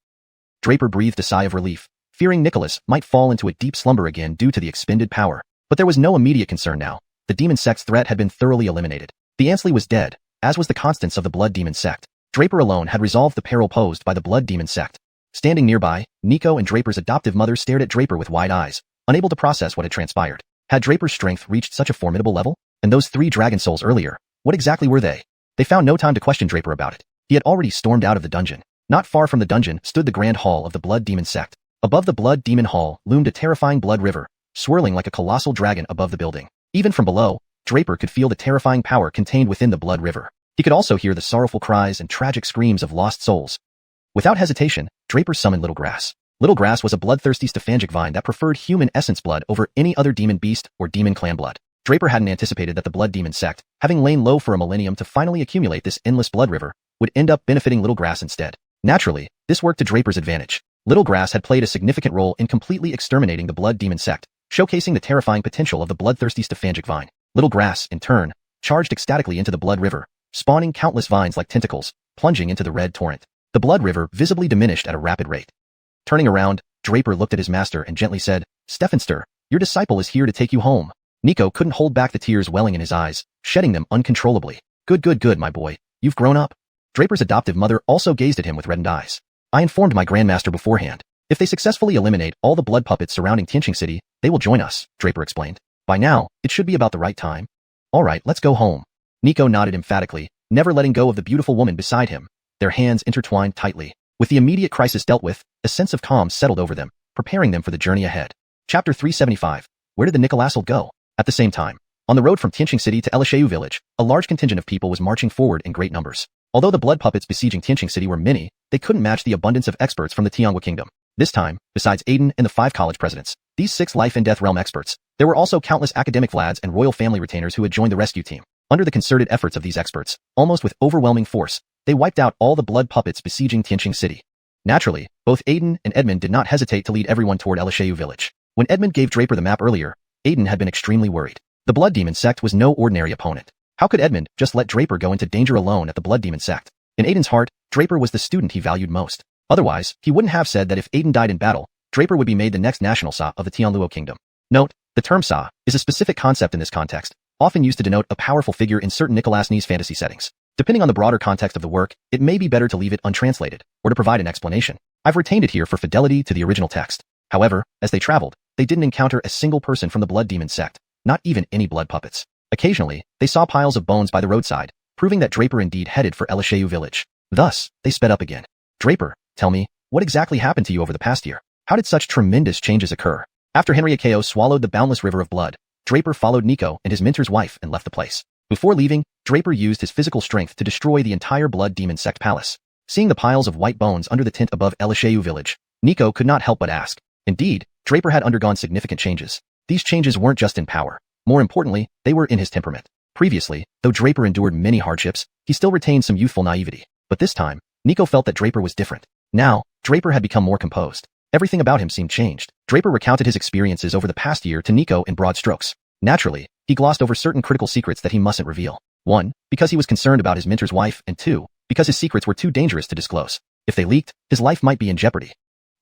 Draper breathed a sigh of relief, fearing Nicholas might fall into a deep slumber again due to the expended power. But there was no immediate concern now. The demon sect's threat had been thoroughly eliminated. The Ansley was dead, as was the constants of the blood demon sect. Draper alone had resolved the peril posed by the blood demon sect. Standing nearby, Nico and Draper's adoptive mother stared at Draper with wide eyes, unable to process what had transpired. Had Draper's strength reached such a formidable level? And those 3 dragon souls earlier, what exactly were they? They found no time to question Draper about it. He had already stormed out of the dungeon. Not far from the dungeon stood the grand hall of the blood demon sect. Above the blood demon hall loomed a terrifying blood river, swirling like a colossal dragon above the building. Even from below, Draper could feel the terrifying power contained within the blood river. He could also hear the sorrowful cries and tragic screams of lost souls. Without hesitation, Draper summoned Little Grass. Little Grass was a bloodthirsty stephangic vine that preferred human essence blood over any other demon beast or demon clan blood. Draper hadn't anticipated that the blood demon sect, having lain low for a millennium to finally accumulate this endless blood river, would end up benefiting Little Grass instead. Naturally, this worked to Draper's advantage. Little Grass had played a significant role in completely exterminating the blood demon sect, showcasing the terrifying potential of the bloodthirsty stephangic vine. Little Grass, in turn, charged ecstatically into the blood river, spawning countless vines like tentacles, plunging into the red torrent. The blood river visibly diminished at a rapid rate. Turning around, Draper looked at his master and gently said, "Stephanster, your disciple is here to take you home." Nico couldn't hold back the tears welling in his eyes, shedding them uncontrollably. Good, my boy. You've grown up." Draper's adoptive mother also gazed at him with reddened eyes. "I informed my grandmaster beforehand. If they successfully eliminate all the blood puppets surrounding Tianxing City, they will join us," Draper explained. "By now, it should be about the right time." "All right, let's go home." Nico nodded emphatically, never letting go of the beautiful woman beside him, their hands intertwined tightly. With the immediate crisis dealt with, a sense of calm settled over them, preparing them for the journey ahead. Chapter 375. Where did the Nicolasal go? At the same time, on the road from Tianxing City to xiuxian village, a large contingent of people was marching forward in great numbers. Although the blood puppets besieging Tianxing City were many, they couldn't match the abundance of experts from the Tianhua kingdom. This time, besides Aiden and the 5 college presidents, these 6 life and death realm experts, there were also countless academic vlads and royal family retainers who had joined the rescue team. Under the concerted efforts of these experts, almost with overwhelming force, they wiped out all the blood puppets besieging Tianxing City. Naturally, both Aiden and Edmund did not hesitate to lead everyone toward xiuxian village. When Edmund gave Draper the map earlier, Aiden had been extremely worried. The blood demon sect was no ordinary opponent. How could Edmund just let Draper go into danger alone at the blood demon sect? In Aiden's heart, Draper was the student he valued most. Otherwise, he wouldn't have said that if Aiden died in battle, Draper would be made the next national Sa of the Tianluo kingdom. Note, the term Sa is a specific concept in this context, often used to denote a powerful figure in certain Nicolasnese fantasy settings. Depending on the broader context of the work, it may be better to leave it untranslated, or to provide an explanation. I've retained it here for fidelity to the original text. However, as they traveled, they didn't encounter a single person from the blood demon sect, not even any blood puppets. Occasionally, they saw piles of bones by the roadside, proving that Draper indeed headed for xiuxian village. Thus, they sped up again. "Draper, tell me, what exactly happened to you over the past year? How did such tremendous changes occur?" After Henriakeo swallowed the boundless river of blood, Draper followed Nico and his mentor's wife and left the place. Before leaving, Draper used his physical strength to destroy the entire blood demon sect palace. Seeing the piles of white bones under the tent above xiuxian village, Nico could not help but ask. Indeed, Draper had undergone significant changes. These changes weren't just in power. More importantly, they were in his temperament. Previously, though Draper endured many hardships, he still retained some youthful naivety. But this time, Nico felt that Draper was different. Now, Draper had become more composed. Everything about him seemed changed. Draper recounted his experiences over the past year to Nico in broad strokes. Naturally, he glossed over certain critical secrets that he mustn't reveal. 1, because he was concerned about his mentor's wife, and 2, because his secrets were too dangerous to disclose. If they leaked, his life might be in jeopardy.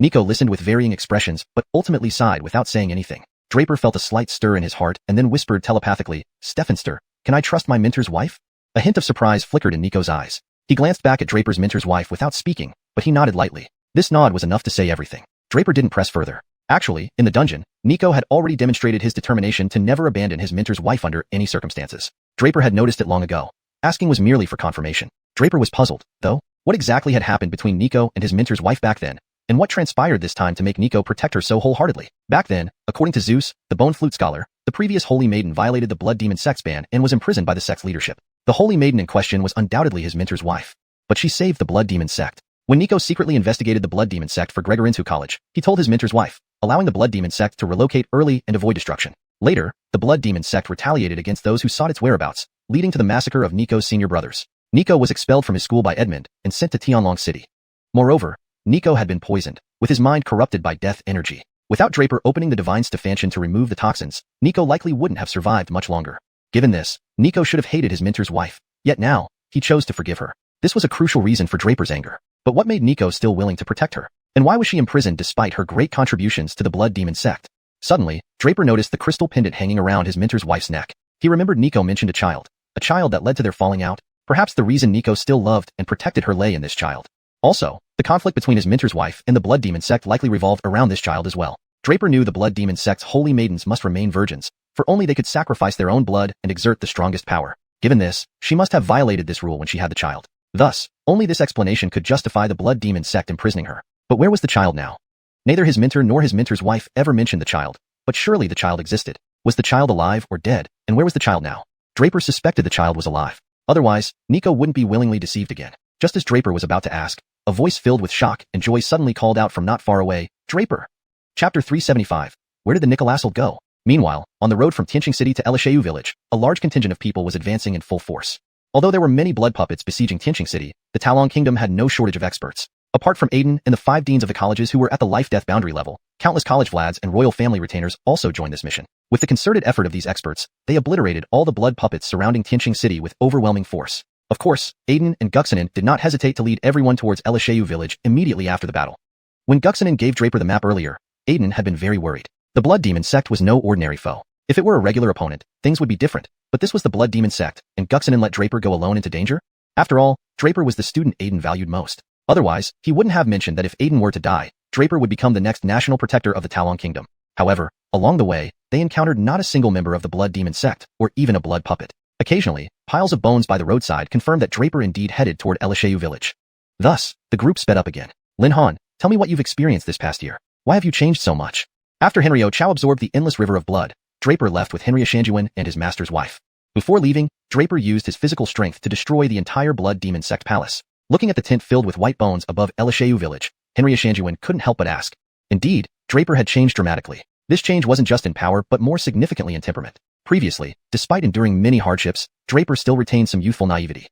Nico listened with varying expressions, but ultimately sighed without saying anything. Draper felt a slight stir in his heart and then whispered telepathically, "Stephanster, can I trust my mentor's wife?" A hint of surprise flickered in Nico's eyes. He glanced back at Draper's mentor's wife without speaking, but he nodded lightly. This nod was enough to say everything. Draper didn't press further. Actually, in the dungeon, Nico had already demonstrated his determination to never abandon his mentor's wife under any circumstances. Draper had noticed it long ago. Asking was merely for confirmation. Draper was puzzled, though. What exactly had happened between Nico and his mentor's wife back then? And what transpired this time to make Nico protect her so wholeheartedly? Back then, according to Zeus, the Bone Flute Scholar, the previous Holy Maiden violated the Blood Demon sect's ban and was imprisoned by the sect's leadership. The Holy Maiden in question was undoubtedly his mentor's wife. But she saved the Blood Demon sect. When Nico secretly investigated the Blood Demon sect for Gregorintu College, he told his mentor's wife, allowing the Blood Demon sect to relocate early and avoid destruction. Later, the Blood Demon sect retaliated against those who sought its whereabouts, leading to the massacre of Nico's senior brothers. Nico was expelled from his school by Edmund and sent to Tianlong City. Moreover, Nico had been poisoned, with his mind corrupted by death energy. Without Draper opening the divine Stephantian to remove the toxins, Nico likely wouldn't have survived much longer. Given this, Nico should have hated his mentor's wife, yet now, he chose to forgive her. This was a crucial reason for Draper's anger. But what made Nico still willing to protect her? And why was she imprisoned despite her great contributions to the Blood Demon sect? Suddenly, Draper noticed the crystal pendant hanging around his mentor's wife's neck. He remembered Nico mentioned a child that led to their falling out. Perhaps the reason Nico still loved and protected her lay in this child. Also, the conflict between his mentor's wife and the Blood Demon sect likely revolved around this child as well. Draper knew the Blood Demon sect's holy maidens must remain virgins, for only they could sacrifice their own blood and exert the strongest power. Given this, she must have violated this rule when she had the child. Thus, only this explanation could justify the Blood Demon sect imprisoning her. But where was the child now? Neither his mentor nor his mentor's wife ever mentioned the child, but surely the child existed. Was the child alive or dead, and where was the child now? Draper suspected the child was alive. Otherwise, Nico wouldn't be willingly deceived again. Just as Draper was about to ask, a voice filled with shock and joy suddenly called out from not far away, "Draper!" Chapter 375. Where did the Nicolasel go? Meanwhile, on the road from Tianxing City to xiuxian village, a large contingent of people was advancing in full force. Although there were many blood puppets besieging Tianxing City, the Talon Kingdom had no shortage of experts. Apart from Aiden and the 5 deans of the colleges who were at the life-death boundary level, countless college vlads and royal family retainers also joined this mission. With the concerted effort of these experts, they obliterated all the blood puppets surrounding Tianxing City with overwhelming force. Of course, Aiden and xiuxian did not hesitate to lead everyone towards xiuxian village immediately after the battle. When xiuxian gave Draper the map earlier, Aiden had been very worried. The Blood Demon sect was no ordinary foe. If it were a regular opponent, things would be different, but this was the Blood Demon sect, and xiuxian let Draper go alone into danger? After all, Draper was the student Aiden valued most. Otherwise, he wouldn't have mentioned that if Aiden were to die, Draper would become the next national protector of the Talon Kingdom. However, along the way, they encountered not a single member of the Blood Demon sect, or even a blood puppet. Occasionally, piles of bones by the roadside confirmed that Draper indeed headed toward xiuxian village. Thus, the group sped up again. Lin Han, tell me what you've experienced this past year. Why have you changed so much? After Henrio Chao absorbed the endless river of blood, Draper left with Henria Shanjuan and his master's wife. Before leaving, Draper used his physical strength to destroy the entire Blood Demon sect palace. Looking at the tent filled with white bones above xiuxian village, Henria Shanjuan couldn't help but ask. Indeed, Draper had changed dramatically. This change wasn't just in power but more significantly in temperament. Previously, despite enduring many hardships, Draper still retained some youthful naivety.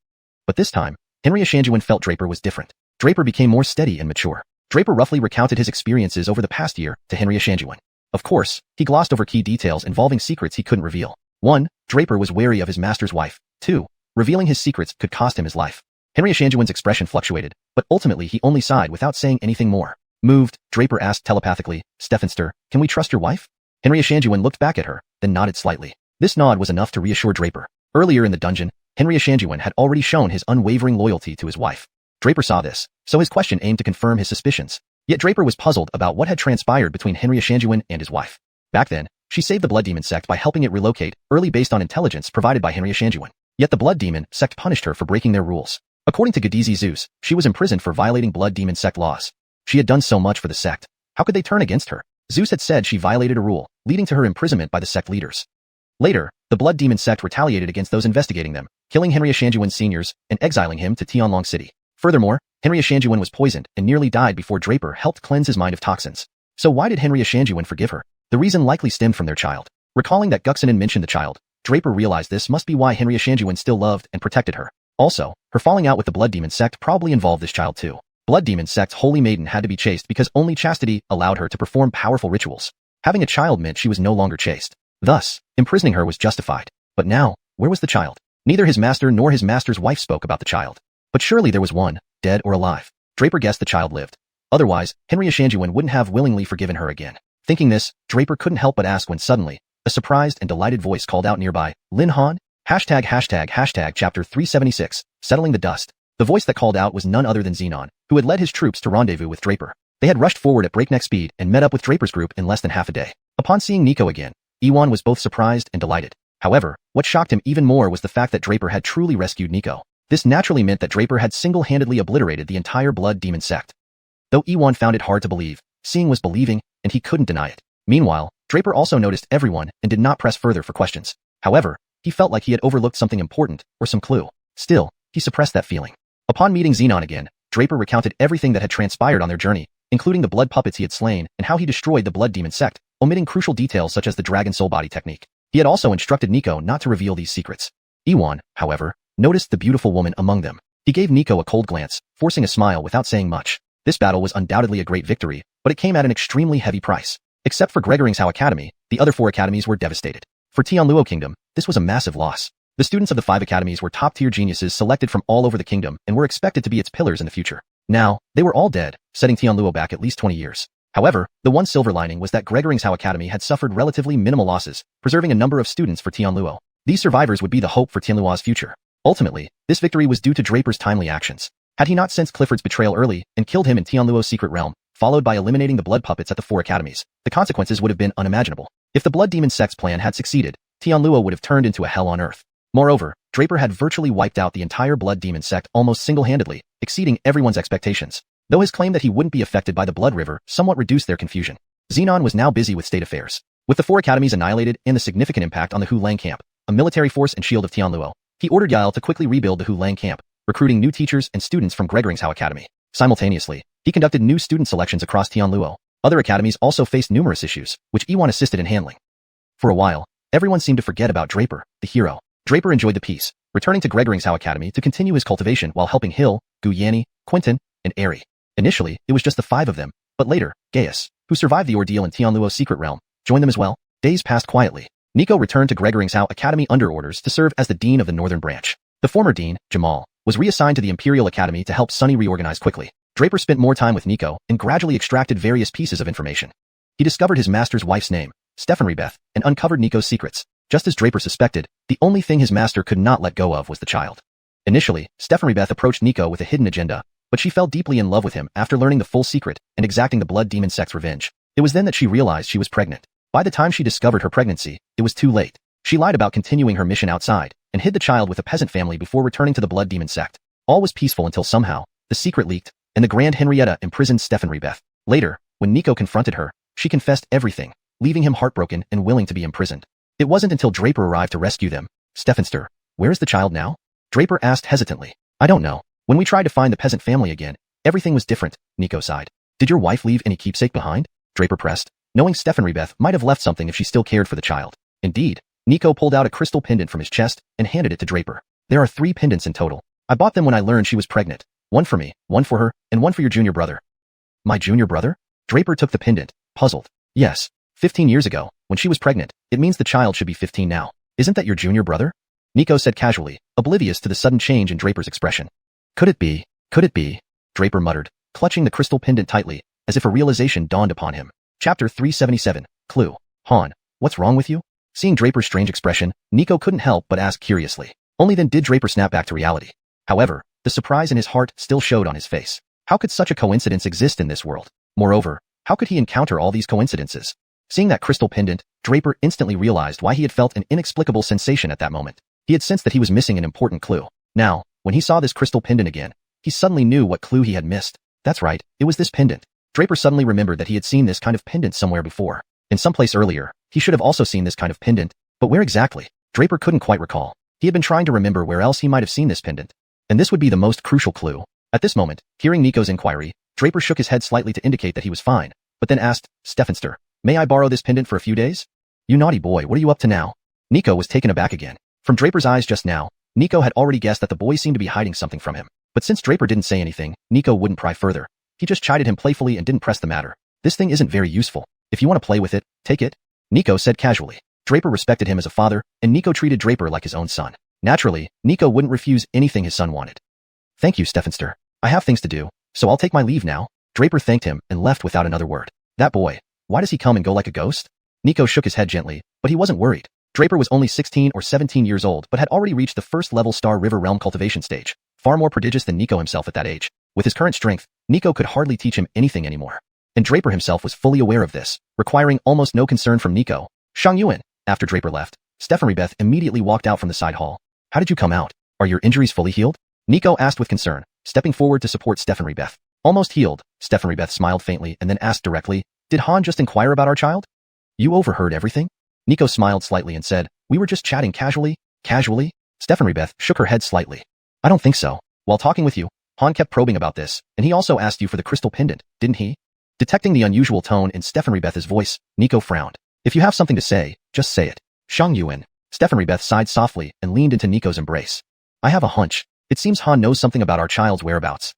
But this time, Henria Shanjuan felt Draper was different. Draper became more steady and mature. Draper roughly recounted his experiences over the past year to Henria Shanjuan. Of course, he glossed over key details involving secrets he couldn't reveal. 1. Draper was wary of his master's wife. 2. Revealing his secrets could cost him his life. Henria Shanjuan's expression fluctuated, but ultimately he only sighed without saying anything more. Moved, Draper asked telepathically, "Stephanster, can we trust your wife?" Henria Shanjuan looked back at her, then nodded slightly. This nod was enough to reassure Draper. Earlier in the dungeon, Henria Shanjuan had already shown his unwavering loyalty to his wife. Draper saw this, so his question aimed to confirm his suspicions. Yet Draper was puzzled about what had transpired between Henria Shanjuan and his wife. Back then, she saved the Blood Demon sect by helping it relocate early based on intelligence provided by Henria Shanjuan. Yet the Blood Demon sect punished her for breaking their rules. According to Gadizi Zeus, she was imprisoned for violating Blood Demon sect laws. She had done so much for the sect. How could they turn against her? Zeus had said she violated a rule, leading to her imprisonment by the sect leaders. Later, the Blood Demon sect retaliated against those investigating them, killing Henria Shanjuan's seniors and exiling him to Tianlong City. Furthermore, Henria Shanjuan was poisoned and nearly died before Draper helped cleanse his mind of toxins. So why did Henria Shanjuan forgive her? The reason likely stemmed from their child. Recalling that xiuxian mentioned the child, Draper realized this must be why Henria Shanjuan still loved and protected her. Also, her falling out with the Blood Demon sect probably involved this child too. Blood Demon sect's holy maiden had to be chaste because only chastity allowed her to perform powerful rituals. Having a child meant she was no longer chaste. Thus, imprisoning her was justified. But now, where was the child? Neither his master nor his master's wife spoke about the child. But surely there was one, dead or alive. Draper guessed the child lived. Otherwise, Henria Shanjuan wouldn't have willingly forgiven her again. Thinking this, Draper couldn't help but ask when suddenly, a surprised and delighted voice called out nearby, "Lin Han?" Chapter 376, Settling the Dust. The voice that called out was none other than Xenon, who had led his troops to rendezvous with Draper. They had rushed forward at breakneck speed and met up with Draper's group in less than half a day. Upon seeing Nico again, Iwan was both surprised and delighted. However, what shocked him even more was the fact that Draper had truly rescued Nico. This naturally meant that Draper had single-handedly obliterated the entire Blood Demon sect. Though Iwan found it hard to believe, seeing was believing, and he couldn't deny it. Meanwhile, Draper also noticed everyone and did not press further for questions. However, he felt like he had overlooked something important, or some clue. Still, he suppressed that feeling. Upon meeting Xenon again, Draper recounted everything that had transpired on their journey, including the blood puppets he had slain and how he destroyed the blood demon sect, omitting crucial details such as the dragon soul body technique. He had also instructed Nico not to reveal these secrets. Iwan, however, noticed the beautiful woman among them. He gave Nico a cold glance, forcing a smile without saying much. This battle was undoubtedly a great victory, but it came at an extremely heavy price. Except for Xiao Academy, the other 4 academies were devastated. For Tianluo Kingdom, this was a massive loss. The students of the 5 academies were top-tier geniuses selected from all over the kingdom and were expected to be its pillars in the future. Now, they were all dead, setting Tianluo back at least 20 years. However, the one silver lining was that Xiao Academy had suffered relatively minimal losses, preserving a number of students for Tianluo. These survivors would be the hope for Tianluo's future. Ultimately, this victory was due to Draper's timely actions. Had he not sensed Clifford's betrayal early and killed him in Tianluo's secret realm, followed by eliminating the blood puppets at the 4 academies, the consequences would have been unimaginable. If the blood demon sect's plan had succeeded, Tianluo would have turned into a hell on earth. Moreover, Draper had virtually wiped out the entire blood demon sect almost single-handedly, exceeding everyone's expectations. Though his claim that he wouldn't be affected by the blood river somewhat reduced their confusion. Xenon was now busy with state affairs. With the 4 academies annihilated and the significant impact on the Hulang camp, a military force and shield of Tianluo, he ordered Yael to quickly rebuild the Hulang camp, recruiting new teachers and students from Xiao Academy. Simultaneously, he conducted new student selections across Tianluo. Other academies also faced numerous issues, which Iwan assisted in handling. For a while, everyone seemed to forget about Draper, the hero. Draper enjoyed the peace, returning to Xiao Academy to continue his cultivation while helping Hill, Guyani, Quentin, and Airy. Initially, it was just the 5 of them, but later, Gaius, who survived the ordeal in Tianluo's secret realm, joined them as well. Days passed quietly. Nico returned to Xiao Academy under orders to serve as the dean of the northern branch. The former dean, Jamal, was reassigned to the Imperial Academy to help Sunny reorganize quickly. Draper spent more time with Nico and gradually extracted various pieces of information. He discovered his master's wife's name, Beth, and uncovered Nico's secrets. Just as Draper suspected, the only thing his master could not let go of was the child. Initially, Beth approached Nico with a hidden agenda, but she fell deeply in love with him after learning the full secret and exacting the blood demon sect's revenge. It was then that she realized she was pregnant. By the time she discovered her pregnancy, it was too late. She lied about continuing her mission outside and hid the child with a peasant family before returning to the blood demon sect. All was peaceful until somehow, the secret leaked, and the Grand Henrietta imprisoned Beth. Later, when Nico confronted her, she confessed everything, leaving him heartbroken and willing to be imprisoned. It wasn't until Draper arrived to rescue them. Stephenster, where is the child now? Draper asked hesitantly. I don't know. When we tried to find the peasant family again, everything was different, Nico sighed. Did your wife leave any keepsake behind? Draper pressed, knowing Beth might have left something if she still cared for the child. Indeed, Nico pulled out a crystal pendant from his chest and handed it to Draper. There are 3 pendants in total. I bought them when I learned she was pregnant. One for me, one for her, and one for your junior brother. My junior brother? Draper took the pendant, puzzled. Yes, 15 years ago, when she was pregnant, it means the child should be 15 now. Isn't that your junior brother? Nico said casually, oblivious to the sudden change in Draper's expression. Could it be? Could it be? Draper muttered, clutching the crystal pendant tightly, as if a realization dawned upon him. Chapter 377, Clue. Han, what's wrong with you? Seeing Draper's strange expression, Nico couldn't help but ask curiously. Only then did Draper snap back to reality. However, the surprise in his heart still showed on his face. How could such a coincidence exist in this world? Moreover, how could he encounter all these coincidences? Seeing that crystal pendant, Draper instantly realized why he had felt an inexplicable sensation at that moment. He had sensed that he was missing an important clue. Now, when he saw this crystal pendant again, he suddenly knew what clue he had missed. That's right, it was this pendant. Draper suddenly remembered that he had seen this kind of pendant somewhere before. In some place earlier, he should have also seen this kind of pendant, but where exactly? Draper couldn't quite recall. He had been trying to remember where else he might have seen this pendant. And this would be the most crucial clue. At this moment, hearing Nico's inquiry, Draper shook his head slightly to indicate that he was fine, but then asked, Stephenster, may I borrow this pendant for a few days? You naughty boy, what are you up to now? Nico was taken aback again. From Draper's eyes just now, Nico had already guessed that the boy seemed to be hiding something from him. But since Draper didn't say anything, Nico wouldn't pry further. He just chided him playfully and didn't press the matter. This thing isn't very useful. If you want to play with it, take it. Nico said casually. Draper respected him as a father, and Nico treated Draper like his own son. Naturally, Nico wouldn't refuse anything his son wanted. Thank you, Stephenster. I have things to do, so I'll take my leave now. Draper thanked him and left without another word. That boy, why does he come and go like a ghost? Nico shook his head gently, but he wasn't worried. Draper was only 16 or 17 years old but had already reached the first-level Star River Realm cultivation stage, far more prodigious than Nico himself at that age. With his current strength, Nico could hardly teach him anything anymore. And Draper himself was fully aware of this, requiring almost no concern from Nico. xianxia. After Draper left, Beth immediately walked out from the side hall. How did you come out? Are your injuries fully healed? Nico asked with concern, stepping forward to support Beth. Almost healed, Beth smiled faintly and then asked directly, did Han just inquire about our child? You overheard everything? Nico smiled slightly and said, we were just chatting casually. Casually? Beth shook her head slightly. I don't think so. While talking with you, Han kept probing about this, and he also asked you for the crystal pendant, didn't he? Detecting the unusual tone in Stefanrebeth's voice, Nico frowned. If you have something to say, just say it. xianxia. Stefanrebeth sighed softly and leaned into Nico's embrace. I have a hunch. It seems Han knows something about our child's whereabouts.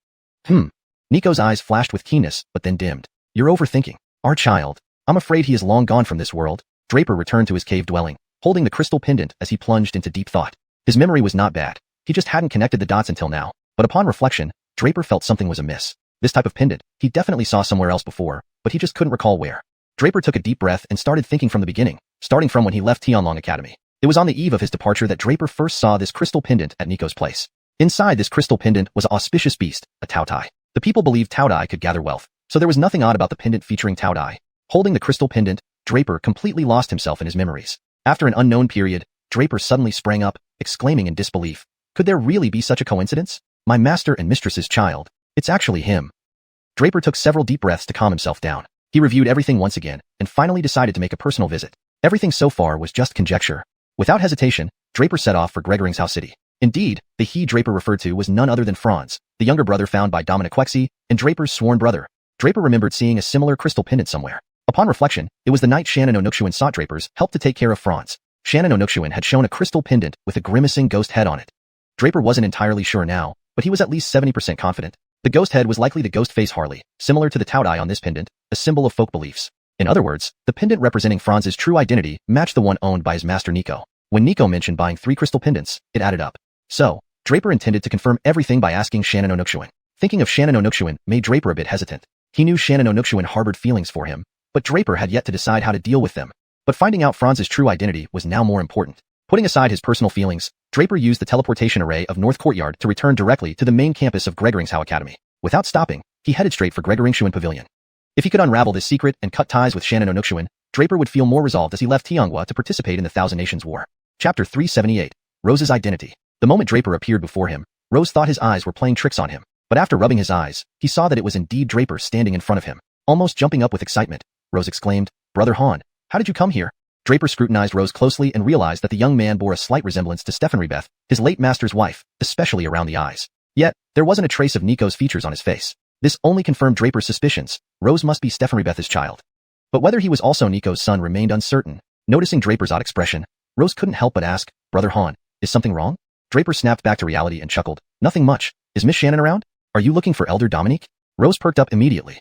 Nico's eyes flashed with keenness, but then dimmed. You're overthinking. Our child. I'm afraid he is long gone from this world. Draper returned to his cave dwelling, holding the crystal pendant as he plunged into deep thought. His memory was not bad. He just hadn't connected the dots until now, but upon reflection, Draper felt something was amiss. This type of pendant, he definitely saw somewhere else before, but he just couldn't recall where. Draper took a deep breath and started thinking from the beginning, starting from when he left Tianlong Academy. It was on the eve of his departure that Draper first saw this crystal pendant at Nico's place. Inside this crystal pendant was an auspicious beast, a Taotai. The people believed Taotai could gather wealth, so there was nothing odd about the pendant featuring Taotai. Holding the crystal pendant, Draper completely lost himself in his memories. After an unknown period, Draper suddenly sprang up, exclaiming in disbelief. Could there really be such a coincidence? My master and mistress's child. It's actually him. Draper took several deep breaths to calm himself down. He reviewed everything once again, and finally decided to make a personal visit. Everything so far was just conjecture. Without hesitation, Draper set off for Gregoring's house city. Indeed, the he Draper referred to was none other than Franz, the younger brother found by Dominic Quexy, and Draper's sworn brother. Draper remembered seeing a similar crystal pendant somewhere. Upon reflection, it was the night Shannon O'Nookshawin sought Draper's help to take care of Franz. Shannon O'Nookshawin had shown a crystal pendant with a grimacing ghost head on it. Draper wasn't entirely sure now, but he was at least 70% confident. The ghost head was likely the ghost face Harley, similar to the Taotai on this pendant, a symbol of folk beliefs. In other words, the pendant representing Franz's true identity matched the one owned by his master Nico. When Nico mentioned buying 3 crystal pendants, it added up. So, Draper intended to confirm everything by asking Shannon O'Nookshawin. Thinking of Shannon O'Nookshawin made Draper a bit hesitant. He knew Shannon O'Nookshawin harbored feelings for him, but Draper had yet to decide how to deal with them. But finding out Franz's true identity was now more important. Putting aside his personal feelings, Draper used the teleportation array of North Courtyard to return directly to the main campus of Gregoring's Academy. Without stopping, he headed straight for Gregoring's Pavilion. If he could unravel this secret and cut ties with Shannon O'Nookshawin, Draper would feel more resolved as he left Tianghua to participate in the Thousand Nations War. Chapter 378. Rose's Identity. The moment Draper appeared before him, Rose thought his eyes were playing tricks on him. But after rubbing his eyes, he saw that it was indeed Draper standing in front of him. Almost jumping up with excitement, Rose exclaimed, Brother Han, how did you come here? Draper scrutinized Rose closely and realized that the young man bore a slight resemblance to Stefanrebeth, his late master's wife, especially around the eyes. Yet, there wasn't a trace of Nico's features on his face. This only confirmed Draper's suspicions. Rose must be Stefanrebeth's child. But whether he was also Nico's son remained uncertain. Noticing Draper's odd expression, Rose couldn't help but ask, Brother Han, is something wrong? Draper snapped back to reality and chuckled. Nothing much. Is Miss Shannon around? Are you looking for Elder Dominique? Rose perked up immediately.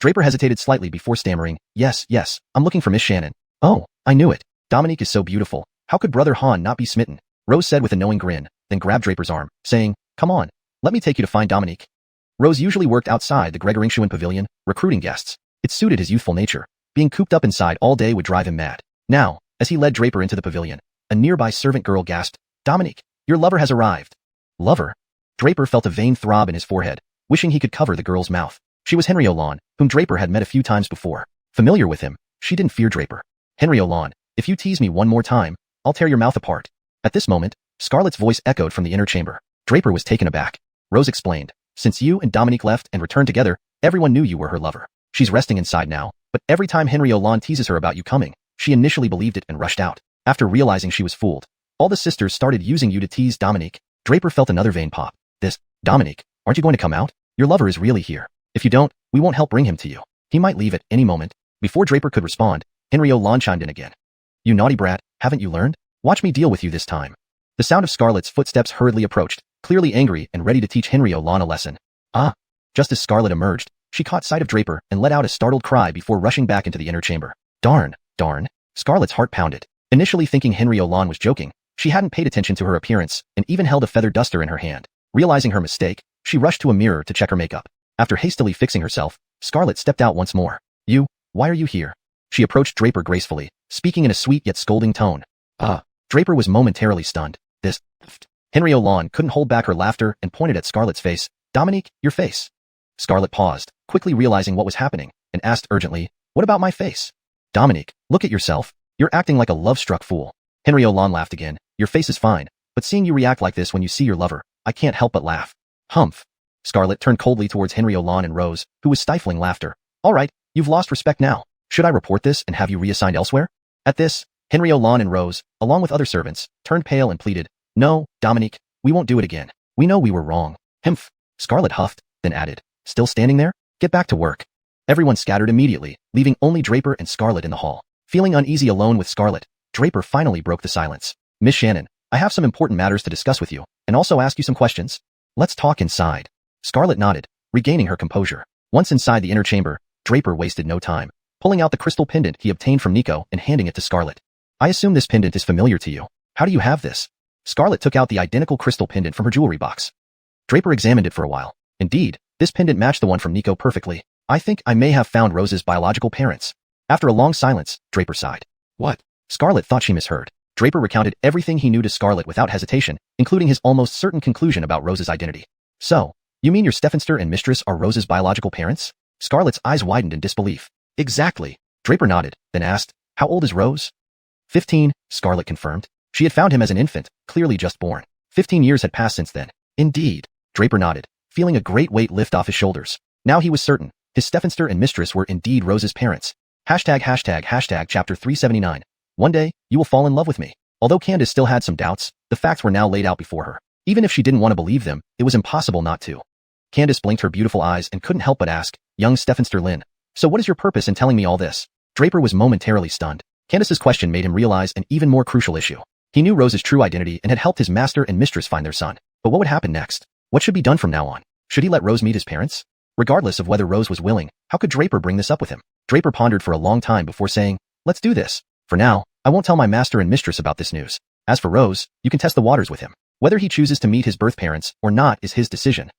Draper hesitated slightly before stammering, Yes, I'm looking for Miss Shannon. Oh, I knew it. Dominique is so beautiful. How could Brother Han not be smitten? Rose said with a knowing grin, then grabbed Draper's arm, saying, Come on, let me take you to find Dominique. Rose usually worked outside the Gregoring's Pavilion, recruiting guests. It suited his youthful nature. Being cooped up inside all day would drive him mad. Now, as he led Draper into the pavilion, a nearby servant girl gasped, Dominique, your lover has arrived. Lover? Draper felt a vain throb in his forehead, wishing he could cover the girl's mouth. She was Henriolon, whom Draper had met a few times before. Familiar with him, she didn't fear Draper. Henriolon, if you tease me one more time, I'll tear your mouth apart. At this moment, Scarlett's voice echoed from the inner chamber. Draper was taken aback. Rose explained, Since you and Dominique left and returned together, everyone knew you were her lover. She's resting inside now, but every time Henriolon teases her about you coming, she initially believed it and rushed out. After realizing she was fooled, all the sisters started using you to tease Dominique. Draper felt another vein pop. Dominique, aren't you going to come out? Your lover is really here. If you don't, we won't help bring him to you. He might leave at any moment. Before Draper could respond, Henriolon chimed in again. You naughty brat, haven't you learned? Watch me deal with you this time. The sound of Scarlett's footsteps hurriedly approached, clearly angry and ready to teach Henriolon a lesson. Just as Scarlett emerged, she caught sight of Draper and let out a startled cry before rushing back into the inner chamber. Darn. Scarlett's heart pounded. Initially thinking Henriolon was joking, she hadn't paid attention to her appearance and even held a feather duster in her hand. Realizing her mistake, she rushed to a mirror to check her makeup. After hastily fixing herself, Scarlett stepped out once more. Why are you here? She approached Draper gracefully, speaking in a sweet yet scolding tone. Draper was momentarily stunned. Henriolon couldn't hold back her laughter and pointed at Scarlett's face. Dominique, your face. Scarlett paused, quickly realizing what was happening, and asked urgently, What about my face? Dominique, look at yourself. You're acting like a love-struck fool. Henriolon laughed again. Your face is fine, but seeing you react like this when you see your lover, I can't help but laugh. Humph. Scarlett turned coldly towards Henriolon and Rose, who was stifling laughter. All right, you've lost respect now. Should I report this and have you reassigned elsewhere? At this, Henriolon and Rose, along with other servants, turned pale and pleaded, No, Dominique, we won't do it again. We know we were wrong. Humph. Scarlet huffed, then added, still standing there? Get back to work. Everyone scattered immediately, leaving only Draper and Scarlet in the hall. Feeling uneasy alone with Scarlet, Draper finally broke the silence. Miss Shannon, I have some important matters to discuss with you, and also ask you some questions. Let's talk inside. Scarlet nodded, regaining her composure. Once inside the inner chamber, Draper wasted no time, pulling out the crystal pendant he obtained from Nico and handing it to Scarlet. I assume this pendant is familiar to you. How do you have this? Scarlet took out the identical crystal pendant from her jewelry box. Draper examined it for a while. Indeed, this pendant matched the one from Nico perfectly. I think I may have found Rose's biological parents. After a long silence, Draper sighed. What? Scarlet thought she misheard. Draper recounted everything he knew to Scarlet without hesitation, including his almost certain conclusion about Rose's identity. So, you mean your stepfather and mistress are Rose's biological parents? Scarlet's eyes widened in disbelief. Exactly. Draper nodded, then asked, how old is Rose? 15, Scarlet confirmed. She had found him as an infant, clearly just born. 15 years had passed since then. Indeed. Draper nodded, feeling a great weight lift off his shoulders. Now he was certain. His stepfather and mistress were indeed Rose's parents. Chapter 379. One day, you will fall in love with me. Although Candace still had some doubts, the facts were now laid out before her. Even if she didn't want to believe them, it was impossible not to. Candace blinked her beautiful eyes and couldn't help but ask, young stepfather Lin, so what is your purpose in telling me all this? Draper was momentarily stunned. Candace's question made him realize an even more crucial issue. He knew Rose's true identity and had helped his master and mistress find their son. But what would happen next? What should be done from now on? Should he let Rose meet his parents? Regardless of whether Rose was willing, how could Draper bring this up with him? Draper pondered for a long time before saying, let's do this. For now, I won't tell my master and mistress about this news. As for Rose, you can test the waters with him. Whether he chooses to meet his birth parents or not is his decision.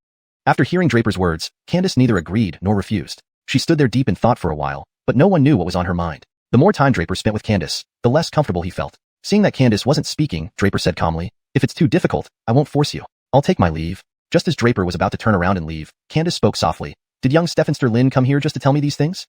After hearing Draper's words, Candace neither agreed nor refused. She stood there deep in thought for a while, but no one knew what was on her mind. The more time Draper spent with Candace, the less comfortable he felt. Seeing that Candace wasn't speaking, Draper said calmly, if it's too difficult, I won't force you. I'll take my leave. Just as Draper was about to turn around and leave, Candace spoke softly. Did young stepfather Lin come here just to tell me these things?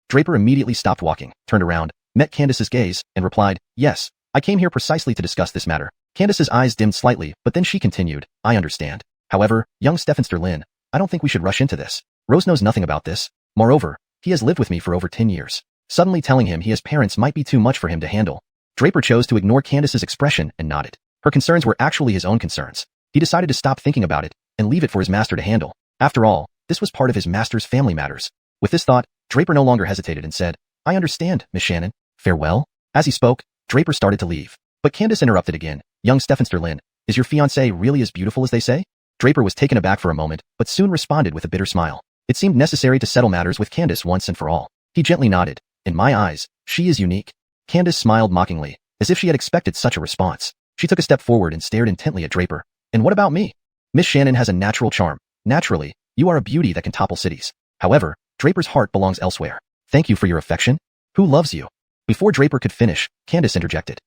Draper immediately stopped walking, turned around, met Candace's gaze, and replied, yes, I came here precisely to discuss this matter. Candace's eyes dimmed slightly, but then she continued, I understand. However, young stepfather Lin, I don't think we should rush into this. Rose knows nothing about this. Moreover, he has lived with me for over 10 years. Suddenly telling him he has parents might be too much for him to handle. Draper chose to ignore Candace's expression and nodded. Her concerns were actually his own concerns. He decided to stop thinking about it and leave it for his master to handle. After all, this was part of his master's family matters. With this thought, Draper no longer hesitated and said, I understand, Miss Shannon. Farewell. As he spoke, Draper started to leave. But Candace interrupted again. Young stepfather Lin, is your fiancée really as beautiful as they say? Draper was taken aback for a moment, but soon responded with a bitter smile. It seemed necessary to settle matters with Candace once and for all. He gently nodded. In my eyes, she is unique. Candace smiled mockingly, as if she had expected such a response. She took a step forward and stared intently at Draper. And what about me? Miss Shannon has a natural charm. Naturally, you are a beauty that can topple cities. However, Draper's heart belongs elsewhere. Thank you for your affection. Who loves you? Before Draper could finish, Candace interjected.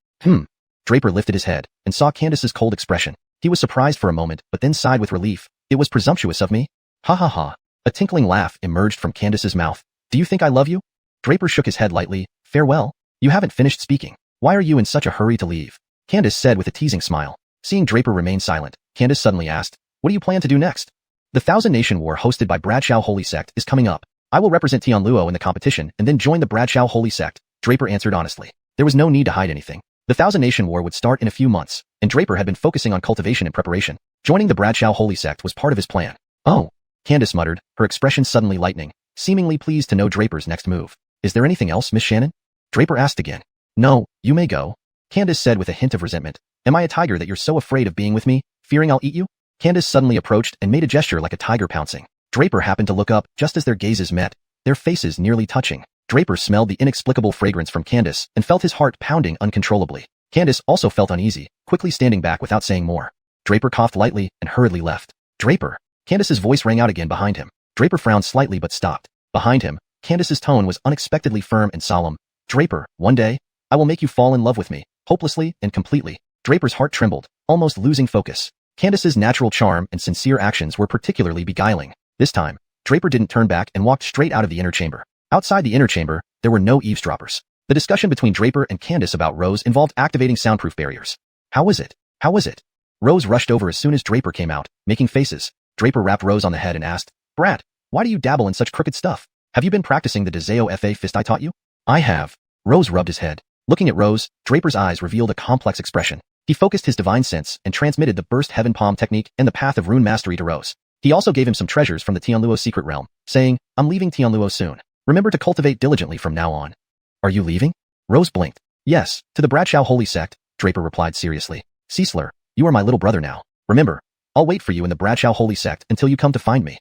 Draper lifted his head and saw Candace's cold expression. He was surprised for a moment, but then sighed with relief. It was presumptuous of me. Ha ha ha. A tinkling laugh emerged from Candace's mouth. Do you think I love you? Draper shook his head lightly. Farewell. You haven't finished speaking. Why are you in such a hurry to leave? Candace said with a teasing smile. Seeing Draper remain silent, Candace suddenly asked, what do you plan to do next? The Thousand Nation War hosted by Bradshaw Holy Sect is coming up. I will represent Tianluo in the competition and then join the Bradshaw Holy Sect, Draper answered honestly. There was no need to hide anything. The Thousand Nation War would start in a few months, and Draper had been focusing on cultivation and preparation. Joining the Bradshaw Holy Sect was part of his plan. Oh, Candace muttered, her expression suddenly lightening, seemingly pleased to know Draper's next move. Is there anything else, Miss Shannon? Draper asked again. No, you may go. Candace said with a hint of resentment. Am I a tiger that you're so afraid of being with me, fearing I'll eat you? Candace suddenly approached and made a gesture like a tiger pouncing. Draper happened to look up just as their gazes met, their faces nearly touching. Draper smelled the inexplicable fragrance from Candace and felt his heart pounding uncontrollably. Candace also felt uneasy, quickly standing back without saying more. Draper coughed lightly and hurriedly left. Draper! Candace's voice rang out again behind him. Draper frowned slightly but stopped. Behind him, Candace's tone was unexpectedly firm and solemn. Draper, one day, I will make you fall in love with me, hopelessly and completely. Draper's heart trembled, almost losing focus. Candace's natural charm and sincere actions were particularly beguiling. This time, Draper didn't turn back and walked straight out of the inner chamber. Outside the inner chamber, there were no eavesdroppers. The discussion between Draper and Candace about Rose involved activating soundproof barriers. How was it? How was it? Rose rushed over as soon as Draper came out, making faces. Draper rapped Rose on the head and asked, Brat, why do you dabble in such crooked stuff? Have you been practicing the Deseo Fa fist I taught you? I have. Rose rubbed his head. Looking at Rose, Draper's eyes revealed a complex expression. He focused his divine sense and transmitted the burst heaven palm technique and the path of rune mastery to Rose. He also gave him some treasures from the Tianluo secret realm, saying, I'm leaving Tianluo soon. Remember to cultivate diligently from now on. Are you leaving? Rose blinked. Yes, to the Bradshaw holy sect, Draper replied seriously. Cecilor, you are my little brother now. Remember, I'll wait for you in the Bradshaw holy sect until you come to find me.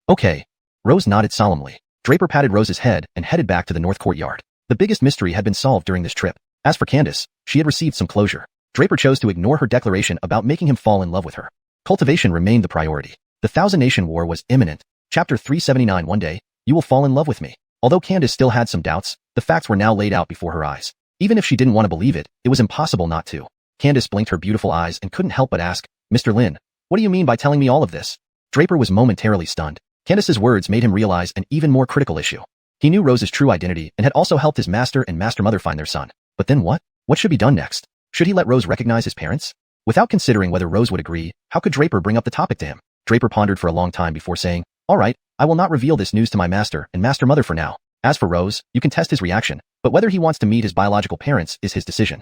Okay. Rose nodded solemnly. Draper patted Rose's head and headed back to the north courtyard. The biggest mystery had been solved during this trip. As for Candace, she had received some closure. Draper chose to ignore her declaration about making him fall in love with her. Cultivation remained the priority. The Thousand Nation War was imminent. Chapter 379. One day, you will fall in love with me. Although Candace still had some doubts, the facts were now laid out before her eyes. Even if she didn't want to believe it, it was impossible not to. Candace blinked her beautiful eyes and couldn't help but ask, Mr. Lin, what do you mean by telling me all of this? Draper was momentarily stunned. Candace's words made him realize an even more critical issue. He knew Rose's true identity and had also helped his master and master mother find their son. But then what? What should be done next? Should he let Rose recognize his parents? Without considering whether Rose would agree, how could Draper bring up the topic to him? Draper pondered for a long time before saying, all right, I will not reveal this news to my master and master mother for now. As for Rose, you can test his reaction, but whether he wants to meet his biological parents is his decision.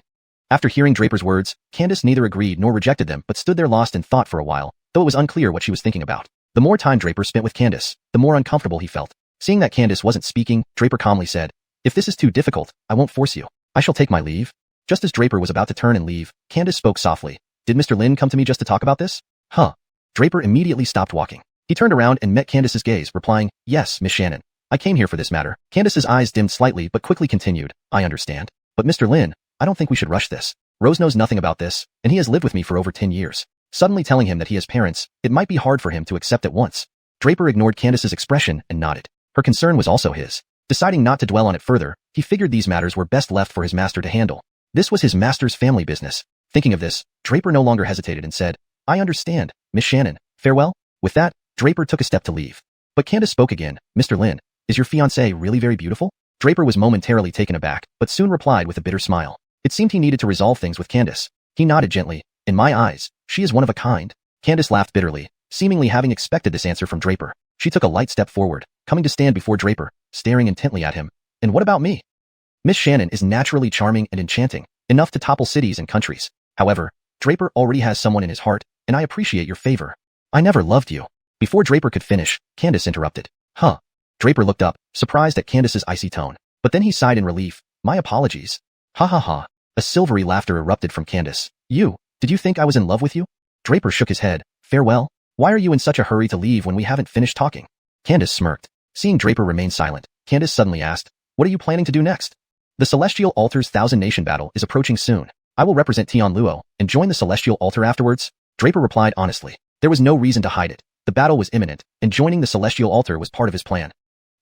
After hearing Draper's words, Candace neither agreed nor rejected them but stood there lost in thought for a while, though it was unclear what she was thinking about. The more time Draper spent with Candace, the more uncomfortable he felt. Seeing that Candace wasn't speaking, Draper calmly said, if this is too difficult, I won't force you. I shall take my leave. Just as Draper was about to turn and leave, Candace spoke softly. Did Mr. Lin come to me just to talk about this? Huh. Draper immediately stopped walking. He turned around and met Candace's gaze, replying, yes, Miss Shannon. I came here for this matter. Candace's eyes dimmed slightly but quickly continued, I understand. But Mr. Lin, I don't think we should rush this. Rose knows nothing about this, and he has lived with me for over 10 years. Suddenly telling him that he has parents, it might be hard for him to accept at once. Draper ignored Candace's expression and nodded. Her concern was also his. Deciding not to dwell on it further, he figured these matters were best left for his master to handle. This was his master's family business. Thinking of this, Draper no longer hesitated and said, I understand, Miss Shannon. Farewell. With that, Draper took a step to leave. But Candace spoke again, Mr. Lin, is your fiancée really very beautiful? Draper was momentarily taken aback, but soon replied with a bitter smile. It seemed he needed to resolve things with Candace. He nodded gently. In my eyes, she is one of a kind. Candace laughed bitterly, seemingly having expected this answer from Draper. She took a light step forward, coming to stand before Draper, staring intently at him. And what about me? Miss Shannon is naturally charming and enchanting, enough to topple cities and countries. However, Draper already has someone in his heart, and I appreciate your favor. I never loved you. Before Draper could finish, Candace interrupted. Huh. Draper looked up, surprised at Candace's icy tone. But then he sighed in relief. My apologies. Ha ha ha. A silvery laughter erupted from Candace. Did you think I was in love with you? Draper shook his head. Farewell. Why are you in such a hurry to leave when we haven't finished talking? Candace smirked. Seeing Draper remain silent, Candace suddenly asked, what are you planning to do next? The Celestial Altar's Thousand Nation battle is approaching soon. I will represent Tianluo and join the Celestial Altar afterwards. Draper replied honestly. There was no reason to hide it. The battle was imminent, and joining the Celestial Altar was part of his plan.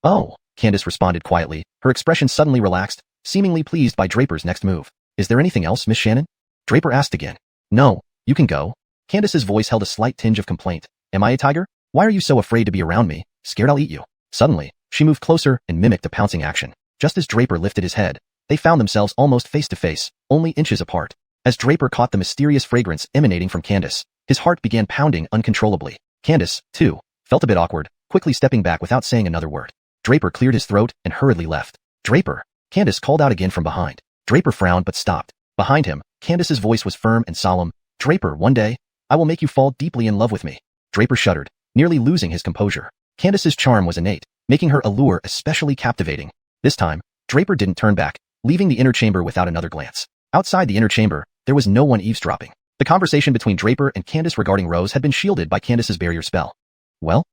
Oh, Candace responded quietly, her expression suddenly relaxed, seemingly pleased by Draper's next move. Is there anything else, Miss Shannon? Draper asked again. No, you can go. Candace's voice held a slight tinge of complaint. Am I a tiger? Why are you so afraid to be around me? Scared I'll eat you. Suddenly, she moved closer and mimicked a pouncing action. Just as Draper lifted his head, they found themselves almost face to face, only inches apart. As Draper caught the mysterious fragrance emanating from Candace, his heart began pounding uncontrollably. Candace, too, felt a bit awkward, quickly stepping back without saying another word. Draper cleared his throat and hurriedly left. Draper, Candace called out again from behind. Draper frowned but stopped. Behind him, Candace's voice was firm and solemn. Draper, one day, I will make you fall deeply in love with me. Draper shuddered, nearly losing his composure. Candace's charm was innate, making her allure especially captivating. This time, Draper didn't turn back, leaving the inner chamber without another glance. Outside the inner chamber, there was no one eavesdropping. The conversation between Draper and Candace regarding Rose had been shielded by Candace's barrier spell. Well?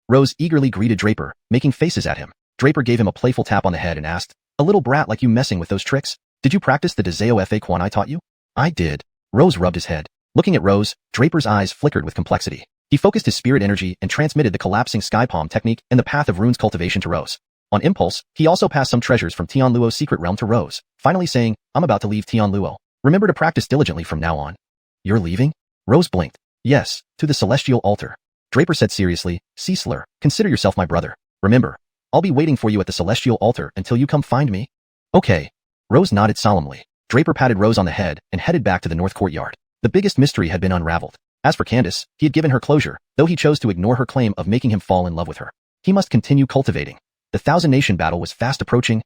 Rose eagerly greeted Draper, making faces at him. Draper gave him a playful tap on the head and asked, a little brat like you messing with those tricks? Did you practice the Deseo Fa Quan I taught you? I did. Rose rubbed his head. Looking at Rose, Draper's eyes flickered with complexity. He focused his spirit energy and transmitted the collapsing sky palm technique and the path of runes cultivation to Rose. On impulse, he also passed some treasures from Tianluo's secret realm to Rose, finally saying, I'm about to leave Tianluo. Remember to practice diligently from now on. You're leaving? Rose blinked. Yes, to the Celestial Altar. Draper said seriously, Cecilor, consider yourself my brother. Remember, I'll be waiting for you at the Celestial Altar until you come find me. Okay. Rose nodded solemnly. Draper patted Rose on the head and headed back to the north courtyard. The biggest mystery had been unraveled. As for Candace, he had given her closure, though he chose to ignore her claim of making him fall in love with her. He must continue cultivating. The Thousand Nation battle was fast approaching.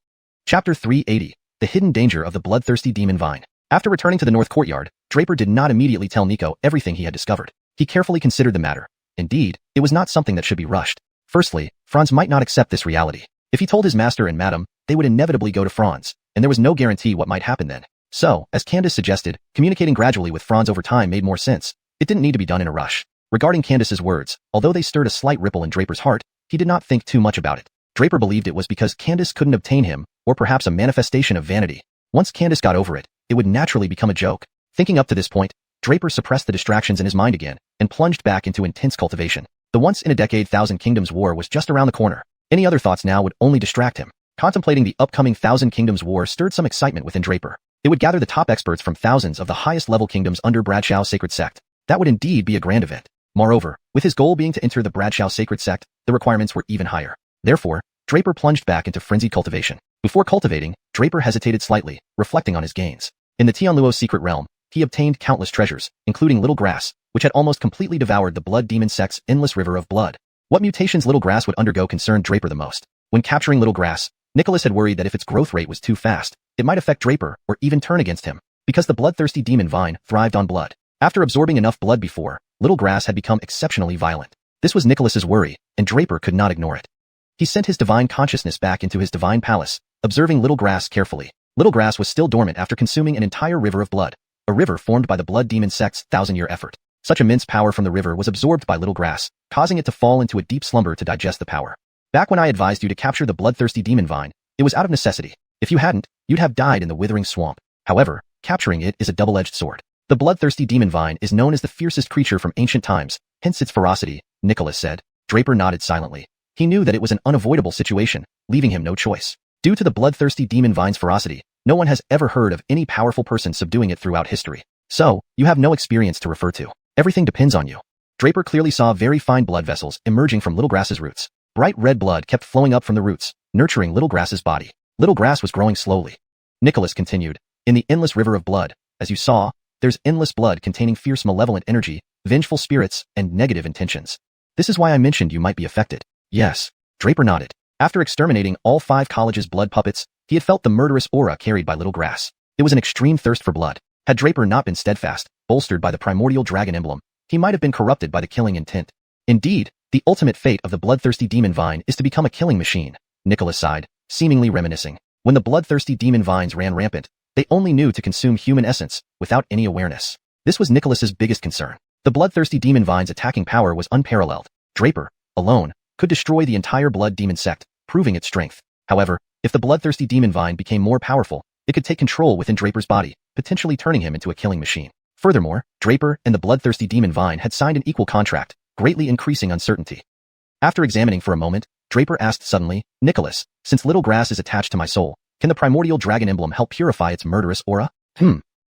Chapter 380. The Hidden Danger of the Bloodthirsty Demon Vine. After returning to the north courtyard, Draper did not immediately tell Nico everything he had discovered. He carefully considered the matter. Indeed, it was not something that should be rushed. Firstly, Franz might not accept this reality. If he told his master and madam, they would inevitably go to Franz, and there was no guarantee what might happen then. So, as Candace suggested, communicating gradually with Franz over time made more sense. It didn't need to be done in a rush. Regarding Candace's words, although they stirred a slight ripple in Draper's heart, he did not think too much about it. Draper believed it was because Candace couldn't obtain him, or perhaps a manifestation of vanity. Once Candace got over it, it would naturally become a joke. Thinking up to this point, Draper suppressed the distractions in his mind again, and plunged back into intense cultivation. The once-in-a-decade Thousand Kingdoms War was just around the corner. Any other thoughts now would only distract him. Contemplating the upcoming Thousand Kingdoms War stirred some excitement within Draper. It would gather the top experts from thousands of the highest-level kingdoms under Bradshaw's sacred sect. That would indeed be a grand event. Moreover, with his goal being to enter the Bradshaw sacred sect, the requirements were even higher. Therefore, Draper plunged back into frenzied cultivation. Before cultivating, Draper hesitated slightly, reflecting on his gains. In the Tianluo secret realm, he obtained countless treasures, including Little Grass, which had almost completely devoured the blood demon sect's endless river of blood. What mutations Little Grass would undergo concerned Draper the most. When capturing Little Grass, Nicholas had worried that if its growth rate was too fast, it might affect Draper or even turn against him, because the bloodthirsty demon vine thrived on blood. After absorbing enough blood before, Little Grass had become exceptionally violent. This was Nicholas's worry, and Draper could not ignore it. He sent his divine consciousness back into his divine palace, observing Little Grass carefully. Little Grass was still dormant after consuming an entire river of blood, a river formed by the blood demon sect's thousand-year effort. Such immense power from the river was absorbed by Little Grass, causing it to fall into a deep slumber to digest the power. Back when I advised you to capture the bloodthirsty demon vine, it was out of necessity. If you hadn't, you'd have died in the withering swamp. However, capturing it is a double-edged sword. The bloodthirsty demon vine is known as the fiercest creature from ancient times, hence its ferocity, Nicholas said. Draper nodded silently. He knew that it was an unavoidable situation, leaving him no choice. Due to the bloodthirsty demon vine's ferocity, no one has ever heard of any powerful person subduing it throughout history. So, you have no experience to refer to. Everything depends on you. Draper clearly saw very fine blood vessels emerging from Little Grass's roots. Bright red blood kept flowing up from the roots, nurturing Little Grass's body. Little Grass was growing slowly. Nicholas continued, in the endless river of blood, as you saw, there's endless blood containing fierce malevolent energy, vengeful spirits, and negative intentions. This is why I mentioned you might be affected. Yes. Draper nodded. After exterminating all 5 college's blood puppets, he had felt the murderous aura carried by Little Grass. It was an extreme thirst for blood. Had Draper not been steadfast, bolstered by the primordial dragon emblem, he might have been corrupted by the killing intent. Indeed, the ultimate fate of the bloodthirsty demon vine is to become a killing machine. Nicholas sighed, seemingly reminiscing. When the bloodthirsty demon vines ran rampant, they only knew to consume human essence, without any awareness. This was Nicholas's biggest concern. The bloodthirsty demon vine's attacking power was unparalleled. Draper, alone, could destroy the entire blood demon sect, proving its strength. However, if the bloodthirsty demon vine became more powerful, it could take control within Draper's body, potentially turning him into a killing machine. Furthermore, Draper and the bloodthirsty demon vine had signed an equal contract, greatly increasing uncertainty. After examining for a moment, Draper asked suddenly, Nicholas, since Little Grass is attached to my soul, can the primordial dragon emblem help purify its murderous aura?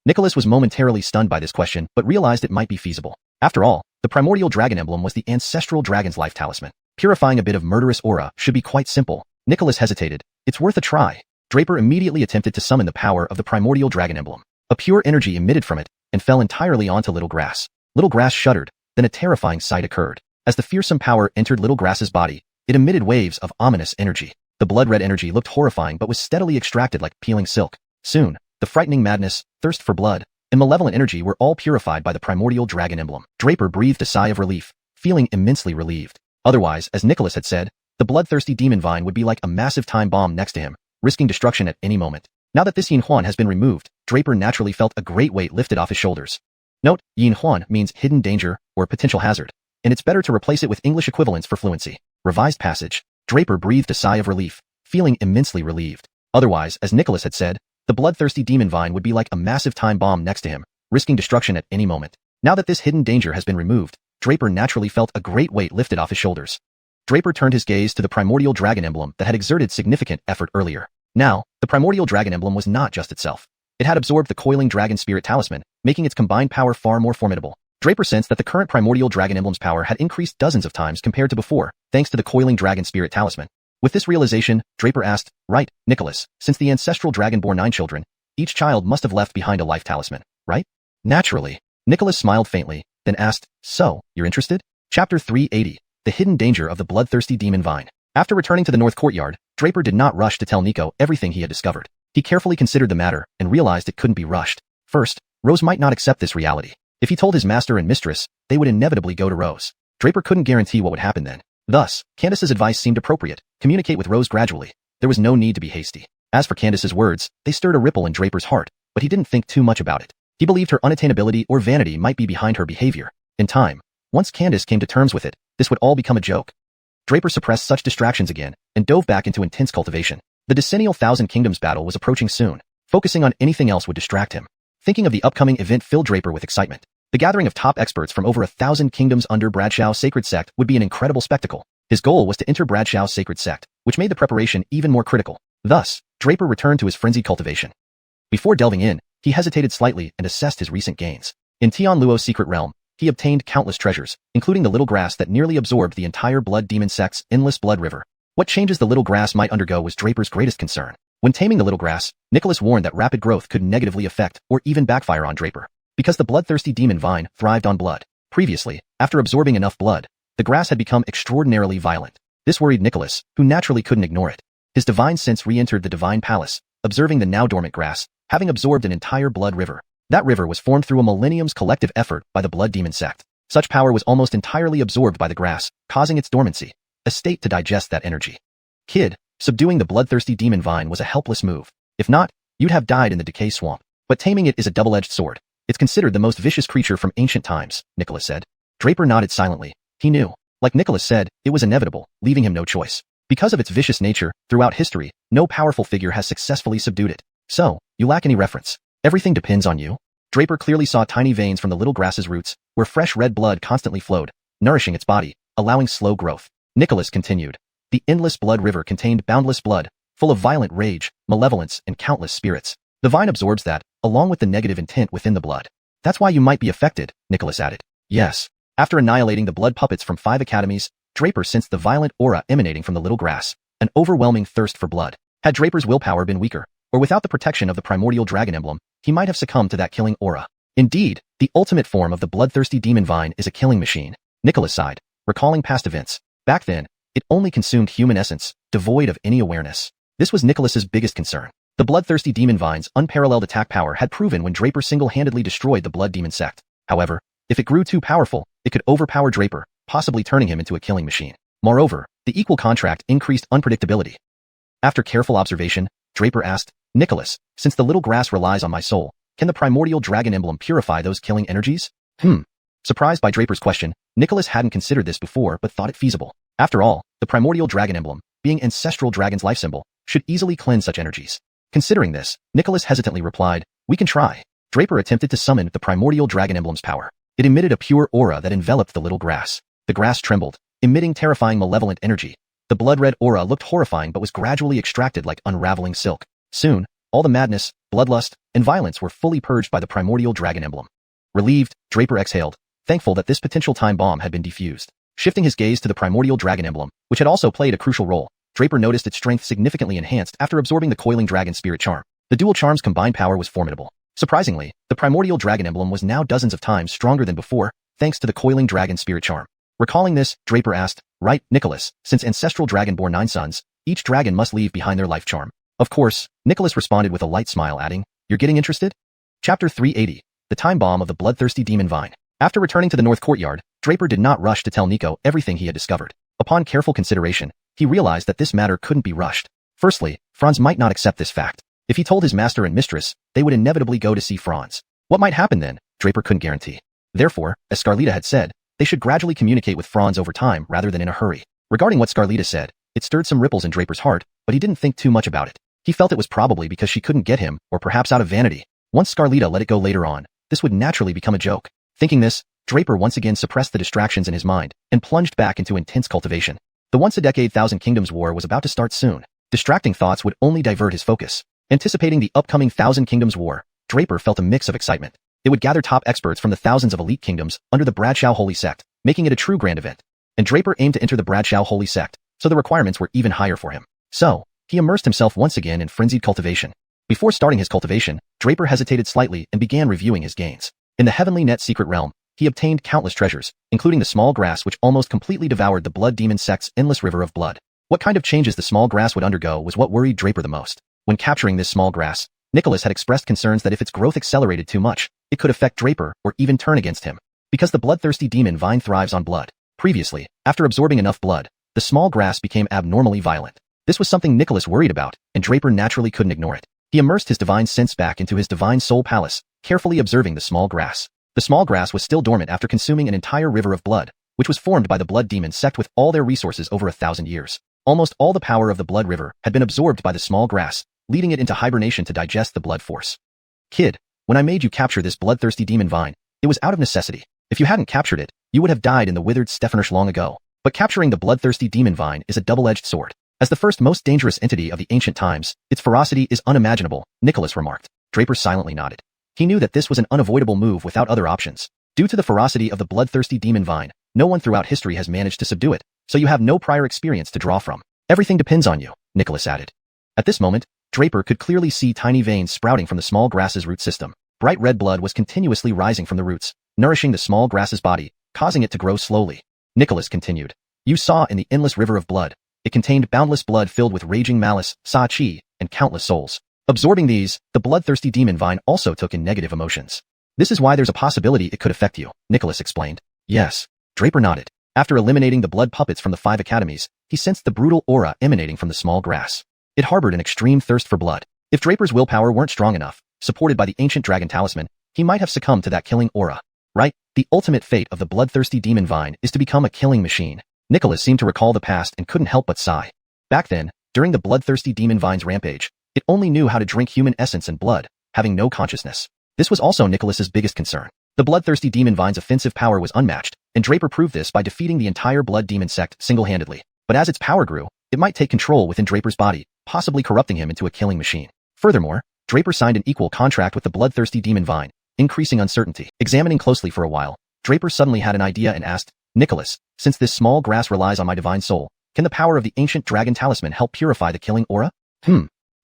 Nicholas was momentarily stunned by this question, but realized it might be feasible. After all, the primordial dragon emblem was the ancestral dragon's life talisman. Purifying a bit of murderous aura should be quite simple. Nicholas hesitated. It's worth a try. Draper immediately attempted to summon the power of the primordial dragon emblem. A pure energy emitted from it, and fell entirely onto Little Grass. Little Grass shuddered, then a terrifying sight occurred. As the fearsome power entered Little Grass's body, it emitted waves of ominous energy. The blood-red energy looked horrifying but was steadily extracted like peeling silk. Soon, the frightening madness, thirst for blood, and malevolent energy were all purified by the primordial dragon emblem. Draper breathed a sigh of relief, feeling immensely relieved. Otherwise, as Nicholas had said, the bloodthirsty demon vine would be like a massive time bomb next to him, risking destruction at any moment. Now that this xianxia has been removed, Draper naturally felt a great weight lifted off his shoulders. Note, xianxia means hidden danger or potential hazard, and it's better to replace it with English equivalents for fluency. Revised passage. Draper breathed a sigh of relief, feeling immensely relieved. Otherwise, as Nicholas had said, the bloodthirsty demon vine would be like a massive time bomb next to him, risking destruction at any moment. Now that this hidden danger has been removed, Draper naturally felt a great weight lifted off his shoulders. Draper turned his gaze to the primordial dragon emblem that had exerted significant effort earlier. Now, the primordial dragon emblem was not just itself. It had absorbed the coiling dragon spirit talisman, making its combined power far more formidable. Draper sensed that the current primordial dragon emblem's power had increased dozens of times compared to before, thanks to the coiling dragon spirit talisman. With this realization, Draper asked, right, Nicholas, since the ancestral dragon bore 9 children, each child must have left behind a life talisman, right? Naturally. Nicholas smiled faintly, then asked, so, you're interested? Chapter 380. The Hidden Danger of the Bloodthirsty Demon Vine. After returning to the North Courtyard, Draper did not rush to tell Nico everything he had discovered. He carefully considered the matter and realized it couldn't be rushed. First, Rose might not accept this reality. If he told his master and mistress, they would inevitably go to Rose. Draper couldn't guarantee what would happen then. Thus, Candace's advice seemed appropriate. Communicate with Rose gradually. There was no need to be hasty. As for Candace's words, they stirred a ripple in Draper's heart, but he didn't think too much about it. He believed her unattainability or vanity might be behind her behavior. In time, once Candace came to terms with it, this would all become a joke. Draper suppressed such distractions again and dove back into intense cultivation. The decennial Thousand Kingdoms battle was approaching soon. Focusing on anything else would distract him. Thinking of the upcoming event filled Draper with excitement. The gathering of top experts from over 1,000 kingdoms under Bradshaw's sacred sect would be an incredible spectacle. His goal was to enter Bradshaw's sacred sect, which made the preparation even more critical. Thus, Draper returned to his frenzied cultivation. Before delving in, he hesitated slightly and assessed his recent gains. In Tianluo's secret realm, he obtained countless treasures, including the little grass that nearly absorbed the entire blood demon sect's endless blood river. What changes the little grass might undergo was Draper's greatest concern. When taming the little grass, Nicholas warned that rapid growth could negatively affect or even backfire on Draper, because the bloodthirsty demon vine thrived on blood. Previously, after absorbing enough blood, the grass had become extraordinarily violent. This worried Nicholas, who naturally couldn't ignore it. His divine sense re-entered the divine palace, observing the now dormant grass, having absorbed an entire blood river. That river was formed through a millennium's collective effort by the blood demon sect. Such power was almost entirely absorbed by the grass, causing its dormancy, a state to digest that energy. Kid, subduing the bloodthirsty demon vine was a helpless move. If not, you'd have died in the decay swamp. But taming it is a double-edged sword. It's considered the most vicious creature from ancient times, Nicholas said. Draper nodded silently. He knew. Like Nicholas said, it was inevitable, leaving him no choice. Because of its vicious nature, throughout history, no powerful figure has successfully subdued it. So, you lack any reference. Everything depends on you. Draper clearly saw tiny veins from the little grass's roots, where fresh red blood constantly flowed, nourishing its body, allowing slow growth. Nicholas continued. The endless blood river contained boundless blood, full of violent rage, malevolence, and countless spirits. The vine absorbs that, along with the negative intent within the blood. That's why you might be affected, Nicholas added. Yes. After annihilating the blood puppets from 5 academies, Draper sensed the violent aura emanating from the little grass, an overwhelming thirst for blood. Had Draper's willpower been weaker, or without the protection of the primordial dragon emblem, he might have succumbed to that killing aura. Indeed, the ultimate form of the bloodthirsty demon vine is a killing machine. Nicholas sighed, recalling past events. Back then, it only consumed human essence, devoid of any awareness. This was Nicholas's biggest concern. The bloodthirsty demon vine's unparalleled attack power had proven when Draper single-handedly destroyed the blood demon sect. However, if it grew too powerful, it could overpower Draper, possibly turning him into a killing machine. Moreover, the equal contract increased unpredictability. After careful observation, Draper asked, Nicholas, since the little grass relies on my soul, can the primordial dragon emblem purify those killing energies? Surprised by Draper's question, Nicholas hadn't considered this before but thought it feasible. After all, the primordial dragon emblem, being Ancestral dragon's life symbol, should easily cleanse such energies. Considering this, Nicholas hesitantly replied, we can try. Draper attempted to summon the primordial dragon emblem's power. It emitted a pure aura that enveloped the little grass. The grass trembled, emitting terrifying malevolent energy. The blood-red aura looked horrifying but was gradually extracted like unraveling silk. Soon, all the madness, bloodlust, and violence were fully purged by the primordial dragon emblem. Relieved, Draper exhaled, thankful that this potential time bomb had been defused. Shifting his gaze to the primordial dragon emblem, which had also played a crucial role, Draper noticed its strength significantly enhanced after absorbing the coiling dragon spirit charm. The dual charm's combined power was formidable. Surprisingly, the primordial dragon emblem was now dozens of times stronger than before, thanks to the coiling dragon spirit charm. Recalling this, Draper asked, right, Nicholas, since Ancestral dragon bore 9 sons, each dragon must leave behind their life charm. Of course, Nicholas responded with a light smile adding, you're getting interested? Chapter 380, The Time Bomb of the Bloodthirsty Demon Vine. After returning to the North Courtyard, Draper did not rush to tell Nico everything he had discovered. Upon careful consideration, he realized that this matter couldn't be rushed. Firstly, Franz might not accept this fact. If he told his master and mistress, they would inevitably go to see Franz. What might happen then, Draper couldn't guarantee. Therefore, as Scarlita had said, they should gradually communicate with Franz over time rather than in a hurry. Regarding what Scarlita said, it stirred some ripples in Draper's heart, but he didn't think too much about it. He felt it was probably because she couldn't get him, or perhaps out of vanity. Once Scarlita let it go later on, this would naturally become a joke. Thinking this, Draper once again suppressed the distractions in his mind and plunged back into intense cultivation. The once-a-decade Thousand Kingdoms War was about to start soon. Distracting thoughts would only divert his focus. Anticipating the upcoming Thousand Kingdoms War, Draper felt a mix of excitement. It would gather top experts from the thousands of elite kingdoms under the Bradshaw Holy Sect, making it a true grand event. And Draper aimed to enter the Bradshaw Holy Sect, so the requirements were even higher for him. So, he immersed himself once again in frenzied cultivation. Before starting his cultivation, Draper hesitated slightly and began reviewing his gains. In the Heavenly Net secret realm, he obtained countless treasures, including the small grass which almost completely devoured the blood demon sect's endless river of blood. What kind of changes the small grass would undergo was what worried Draper the most. When capturing this small grass, Nicholas had expressed concerns that if its growth accelerated too much, it could affect Draper or even turn against him. Because the bloodthirsty demon vine thrives on blood, Previously, after absorbing enough blood, the small grass became abnormally violent. This was something Nicholas worried about, and Draper naturally couldn't ignore it. He immersed his divine sense back into his divine soul palace, carefully observing the small grass. The small grass was still dormant after consuming an entire river of blood, which was formed by the blood demon sect with all their resources over 1,000 years. Almost all the power of the blood river had been absorbed by the small grass, leading it into hibernation to digest the blood force. Kid, when I made you capture this bloodthirsty demon vine, it was out of necessity. If you hadn't captured it, you would have died in the withered Stefanursh long ago. But capturing the bloodthirsty demon vine is a double-edged sword. As the first most dangerous entity of the ancient times, its ferocity is unimaginable, Nicholas remarked. Draper silently nodded. He knew that this was an unavoidable move without other options. Due to the ferocity of the bloodthirsty demon vine, no one throughout history has managed to subdue it, so you have no prior experience to draw from. Everything depends on you, Nicholas added. At this moment, Draper could clearly see tiny veins sprouting from the small grass's root system. Bright red blood was continuously rising from the roots, nourishing the small grass's body, causing it to grow slowly. Nicholas continued. You saw in the endless river of blood. It contained boundless blood filled with raging malice, xianxia, and countless souls. Absorbing these, the bloodthirsty demon vine also took in negative emotions. This is why there's a possibility it could affect you, Nicholas explained. Yes. Draper nodded. After eliminating the blood puppets from the 5 academies, he sensed the brutal aura emanating from the small grass. It harbored an extreme thirst for blood. If Draper's willpower weren't strong enough, supported by the ancient dragon talisman, he might have succumbed to that killing aura. Right? The ultimate fate of the bloodthirsty demon vine is to become a killing machine. Nicholas seemed to recall the past and couldn't help but sigh. Back then, during the bloodthirsty demon vine's rampage, it only knew how to drink human essence and blood, having no consciousness. This was also Nicholas's biggest concern. The bloodthirsty demon vine's offensive power was unmatched, and Draper proved this by defeating the entire blood demon sect single-handedly. But as its power grew, it might take control within Draper's body, possibly corrupting him into a killing machine. Furthermore, Draper signed an equal contract with the bloodthirsty demon vine, increasing uncertainty. Examining closely for a while, Draper suddenly had an idea and asked, Nicholas, since this small grass relies on my divine soul, can the power of the ancient dragon talisman help purify the killing aura?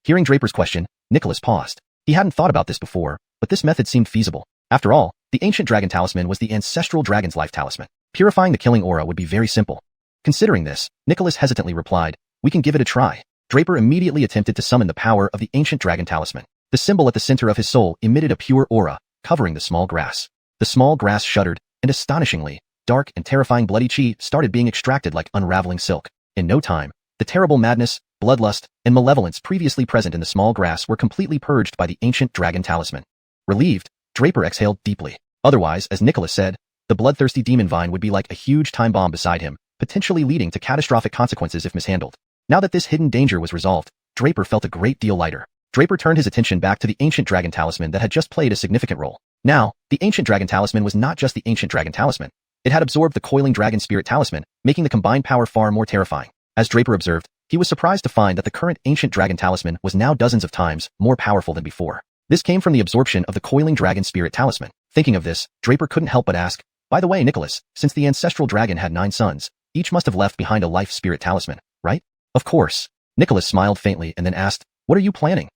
Hearing Draper's question, Nicholas paused. He hadn't thought about this before, but this method seemed feasible. After all, the ancient dragon talisman was the ancestral dragon's life talisman. Purifying the killing aura would be very simple. Considering this, Nicholas hesitantly replied, we can give it a try. Draper immediately attempted to summon the power of the ancient dragon talisman. The symbol at the center of his soul emitted a pure aura, covering the small grass. The small grass shuddered, and astonishingly, dark and terrifying bloody chi started being extracted like unraveling silk. In no time, the terrible madness, bloodlust, and malevolence previously present in the small grass were completely purged by the ancient dragon talisman. Relieved, Draper exhaled deeply. Otherwise, as Nicholas said, the bloodthirsty demon vine would be like a huge time bomb beside him, potentially leading to catastrophic consequences if mishandled. Now that this hidden danger was resolved, Draper felt a great deal lighter. Draper turned his attention back to the ancient dragon talisman that had just played a significant role. Now, the ancient dragon talisman was not just the ancient dragon talisman. It had absorbed the coiling dragon spirit talisman, making the combined power far more terrifying. As Draper observed, he was surprised to find that the current ancient dragon talisman was now dozens of times more powerful than before. This came from the absorption of the coiling dragon spirit talisman. Thinking of this, Draper couldn't help but ask, by the way, Nicholas, since the ancestral dragon had 9 sons, each must have left behind a life spirit talisman, right? Of course. Nicholas smiled faintly and then asked, what are you planning?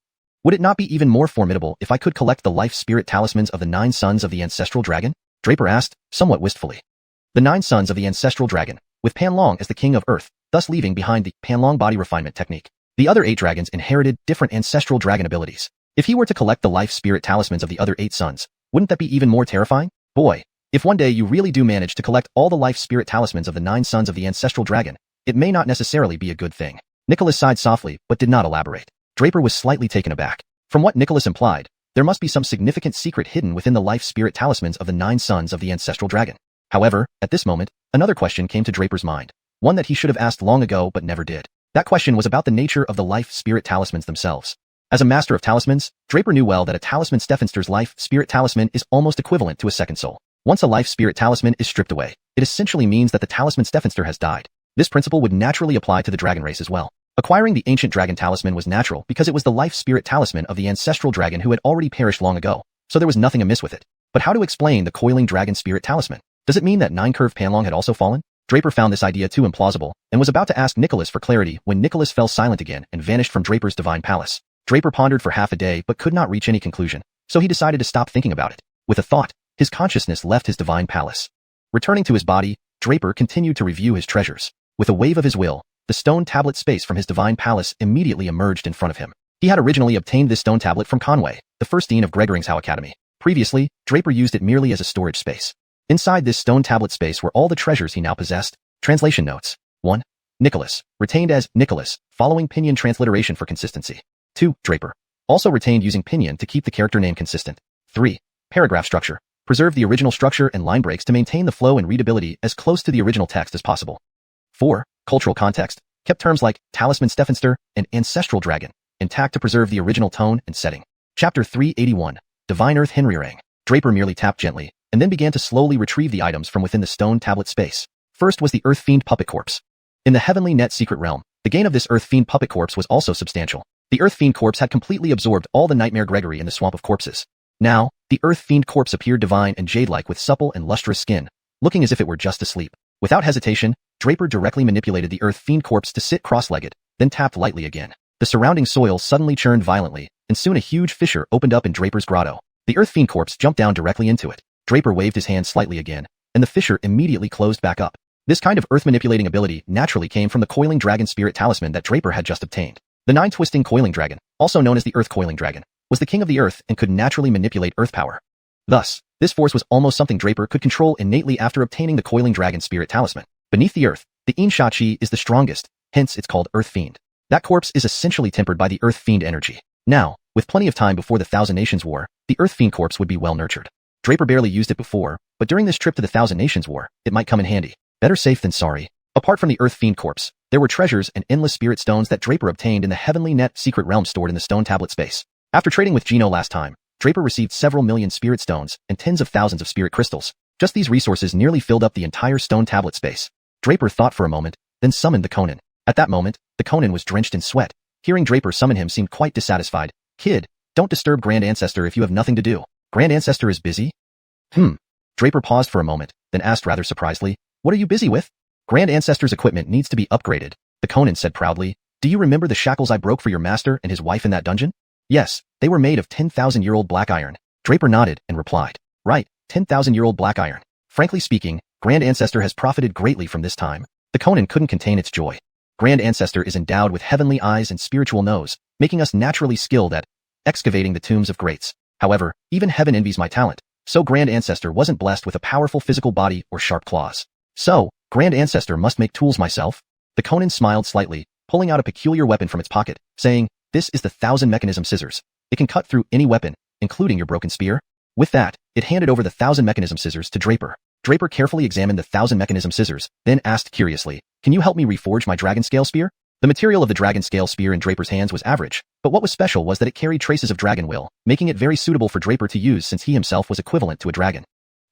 Would it not be even more formidable if I could collect the life spirit talismans of the 9 sons of the ancestral dragon? Draper asked, somewhat wistfully. The 9 sons of the ancestral dragon, with Panlong as the king of Earth, thus leaving behind the Panlong body refinement technique. The other 8 dragons inherited different ancestral dragon abilities. If he were to collect the life spirit talismans of the other 8 sons, wouldn't that be even more terrifying? Boy, if one day you really do manage to collect all the life spirit talismans of the 9 sons of the ancestral dragon, it may not necessarily be a good thing. Nicholas sighed softly, but did not elaborate. Draper was slightly taken aback. From what Nicholas implied, there must be some significant secret hidden within the life spirit talismans of the 9 sons of the ancestral dragon. However, at this moment, another question came to Draper's mind. One that he should have asked long ago but never did. That question was about the nature of the life spirit talismans themselves. As a master of talismans, Draper knew well that a talisman Stefanster's life spirit talisman is almost equivalent to a second soul. Once a life spirit talisman is stripped away, it essentially means that the talisman Stefanster has died. This principle would naturally apply to the dragon race as well. Acquiring the ancient dragon talisman was natural because it was the life spirit talisman of the ancestral dragon who had already perished long ago, so there was nothing amiss with it. But how to explain the coiling dragon spirit talisman? Does it mean that 9-curved Panlong had also fallen? Draper found this idea too implausible and was about to ask Nicholas for clarity when Nicholas fell silent again and vanished from Draper's divine palace. Draper pondered for half a day but could not reach any conclusion, so he decided to stop thinking about it. With a thought, his consciousness left his divine palace. Returning to his body, Draper continued to review his treasures. With a wave of his will, the stone tablet space from his divine palace immediately emerged in front of him. He had originally obtained this stone tablet from Conway, the first dean of Gregoring's Academy. Previously, Draper used it merely as a storage space. Inside this stone tablet space were all the treasures he now possessed. Translation notes. 1. Nicholas, retained as Nicholas, following Pinyin transliteration for consistency. 2. Draper, also retained using Pinyin to keep the character name consistent. 3. Paragraph structure, preserve the original structure and line breaks to maintain the flow and readability as close to the original text as possible. 4. Cultural context, kept terms like Talisman Stephenster and Ancestral Dragon intact to preserve the original tone and setting. Chapter 381, Divine Earth Henrirang. Draper merely tapped gently, and then began to slowly retrieve the items from within the stone tablet space. First was the Earth Fiend Puppet Corpse. In the Heavenly Net Secret Realm, the gain of this Earth Fiend Puppet Corpse was also substantial. The Earth Fiend Corpse had completely absorbed all the Nightmare Gregory in the Swamp of Corpses. Now, the Earth Fiend Corpse appeared divine and jade-like with supple and lustrous skin, looking as if it were just asleep. Without hesitation, Draper directly manipulated the Earth Fiend Corpse to sit cross-legged, then tapped lightly again. The surrounding soil suddenly churned violently, and soon a huge fissure opened up in Draper's grotto. The Earth Fiend Corpse jumped down directly into it. Draper waved his hand slightly again, and the fissure immediately closed back up. This kind of earth-manipulating ability naturally came from the Coiling Dragon Spirit Talisman that Draper had just obtained. The Nine-Twisting Coiling Dragon, also known as the Earth Coiling Dragon, was the king of the earth and could naturally manipulate earth power. Thus, this force was almost something Draper could control innately after obtaining the Coiling Dragon Spirit Talisman. Beneath the earth, the xianxia is the strongest, hence it's called Earth Fiend. That corpse is essentially tempered by the Earth Fiend energy. Now, with plenty of time before the Thousand Nations War, the Earth Fiend corpse would be well nurtured. Draper barely used it before, but during this trip to the Thousand Nations War, it might come in handy. Better safe than sorry. Apart from the Earth Fiend corpse, there were treasures and endless spirit stones that Draper obtained in the Heavenly Net Secret Realm stored in the stone tablet space. After trading with Gino last time, Draper received several million spirit stones and tens of thousands of spirit crystals. Just these resources nearly filled up the entire stone tablet space. Draper thought for a moment, then summoned the Conan. At that moment, the Conan was drenched in sweat. Hearing Draper summon him seemed quite dissatisfied. Kid, don't disturb Grand Ancestor if you have nothing to do. Grand Ancestor is busy? Draper paused for a moment, then asked rather surprisedly, what are you busy with? Grand Ancestor's equipment needs to be upgraded, the Conan said proudly. Do you remember the shackles I broke for your master and his wife in that dungeon? Yes, they were made of 10,000-year-old black iron. Draper nodded and replied, right, 10,000-year-old black iron. Frankly speaking, Grand Ancestor has profited greatly from this time. The Conan couldn't contain its joy. Grand Ancestor is endowed with heavenly eyes and spiritual nose, making us naturally skilled at excavating the tombs of greats. However, even heaven envies my talent, so Grand Ancestor wasn't blessed with a powerful physical body or sharp claws. So, Grand Ancestor must make tools myself? The Conan smiled slightly, pulling out a peculiar weapon from its pocket, saying, this is the Thousand Mechanism Scissors. It can cut through any weapon, including your broken spear. With that, it handed over the Thousand Mechanism Scissors to Draper. Draper carefully examined the Thousand Mechanism Scissors, then asked curiously, can you help me reforge my Dragon Scale Spear? The material of the Dragon Scale Spear in Draper's hands was average, but what was special was that it carried traces of dragon will, making it very suitable for Draper to use since he himself was equivalent to a dragon.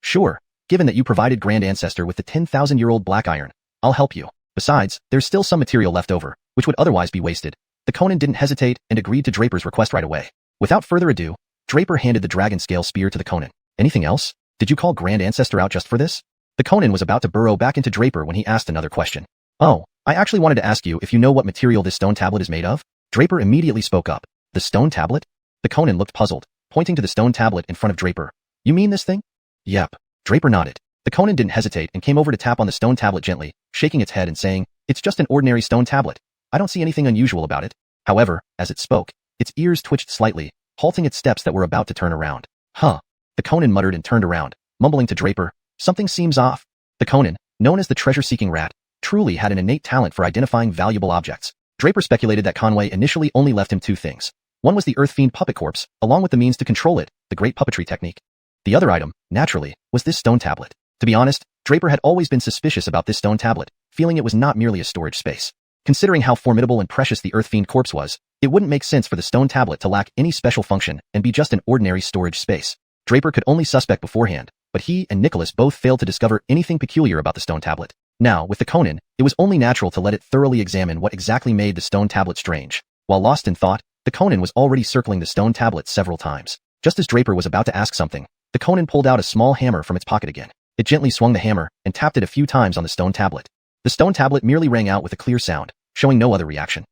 Sure, given that you provided Grand Ancestor with the 10,000-year-old black iron, I'll help you. Besides, there's still some material left over, which would otherwise be wasted. The Conan didn't hesitate and agreed to Draper's request right away. Without further ado, Draper handed the Dragon Scale Spear to the Conan. Anything else? Did you call Grand Ancestor out just for this? The Conan was about to burrow back into Draper when he asked another question. Oh, I actually wanted to ask you if you know what material this stone tablet is made of? Draper immediately spoke up. The stone tablet? The Conan looked puzzled, pointing to the stone tablet in front of Draper. You mean this thing? Yep. Draper nodded. The Conan didn't hesitate and came over to tap on the stone tablet gently, shaking its head and saying, it's just an ordinary stone tablet. I don't see anything unusual about it. However, as it spoke, its ears twitched slightly, halting its steps that were about to turn around. Huh. The Conan muttered and turned around, mumbling to Draper, something seems off. The Conan, known as the treasure-seeking rat, truly had an innate talent for identifying valuable objects. Draper speculated that Conway initially only left him two things. One was the Earth Fiend puppet corpse, along with the means to control it, the great puppetry technique. The other item, naturally, was this stone tablet. To be honest, Draper had always been suspicious about this stone tablet, feeling it was not merely a storage space. Considering how formidable and precious the Earth Fiend corpse was, it wouldn't make sense for the stone tablet to lack any special function and be just an ordinary storage space. Draper could only suspect beforehand, but he and Nicholas both failed to discover anything peculiar about the stone tablet. Now, with the Conan, it was only natural to let it thoroughly examine what exactly made the stone tablet strange. While lost in thought, the Conan was already circling the stone tablet several times. Just as Draper was about to ask something, the Conan pulled out a small hammer from its pocket again. It gently swung the hammer and tapped it a few times on the stone tablet. The stone tablet merely rang out with a clear sound, showing no other reaction.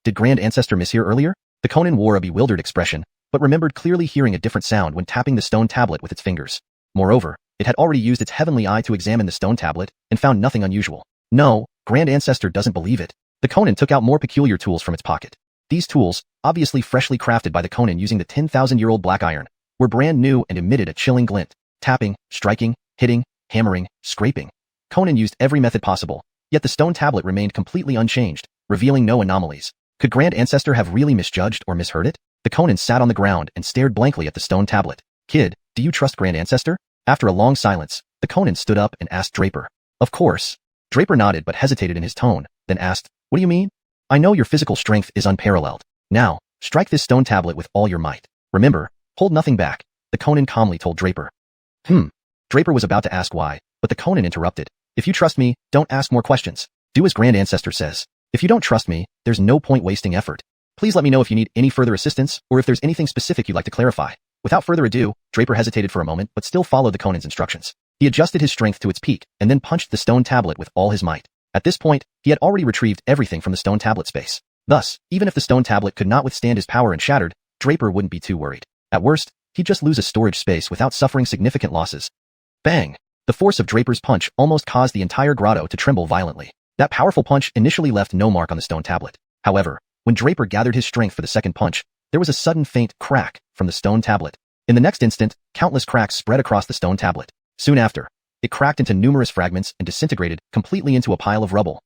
Did Grand Ancestor miss here earlier? The Conan wore a bewildered expression, but remembered clearly hearing a different sound when tapping the stone tablet with its fingers. Moreover, it had already used its heavenly eye to examine the stone tablet and found nothing unusual. No, Grand Ancestor doesn't believe it. The Conan took out more peculiar tools from its pocket. These tools, obviously freshly crafted by the Conan using the 10,000-year-old black iron, were brand new and emitted a chilling glint. Tapping, striking, hitting, hammering, scraping. Conan used every method possible, yet the stone tablet remained completely unchanged, revealing no anomalies. Could Grand Ancestor have really misjudged or misheard it? The Conan sat on the ground and stared blankly at the stone tablet. Kid, do you trust Grand Ancestor? After a long silence, the Conan stood up and asked Draper. Of course. Draper nodded but hesitated in his tone, then asked, what do you mean? I know your physical strength is unparalleled. Now, strike this stone tablet with all your might. Remember, hold nothing back, the Conan calmly told Draper. Draper was about to ask why, but the Conan interrupted. If you trust me, don't ask more questions. Do as Grand Ancestor says. If you don't trust me, there's no point wasting effort. Please let me know if you need any further assistance, or if there's anything specific you'd like to clarify. Without further ado, Draper hesitated for a moment but still followed the Conan's instructions. He adjusted his strength to its peak and then punched the stone tablet with all his might. At this point, he had already retrieved everything from the stone tablet space. Thus, even if the stone tablet could not withstand his power and shattered, Draper wouldn't be too worried. At worst, he'd just lose a storage space without suffering significant losses. Bang! The force of Draper's punch almost caused the entire grotto to tremble violently. That powerful punch initially left no mark on the stone tablet. However, when Draper gathered his strength for the second punch, there was a sudden faint crack from the stone tablet. In the next instant, countless cracks spread across the stone tablet. Soon after, it cracked into numerous fragments and disintegrated completely into a pile of rubble.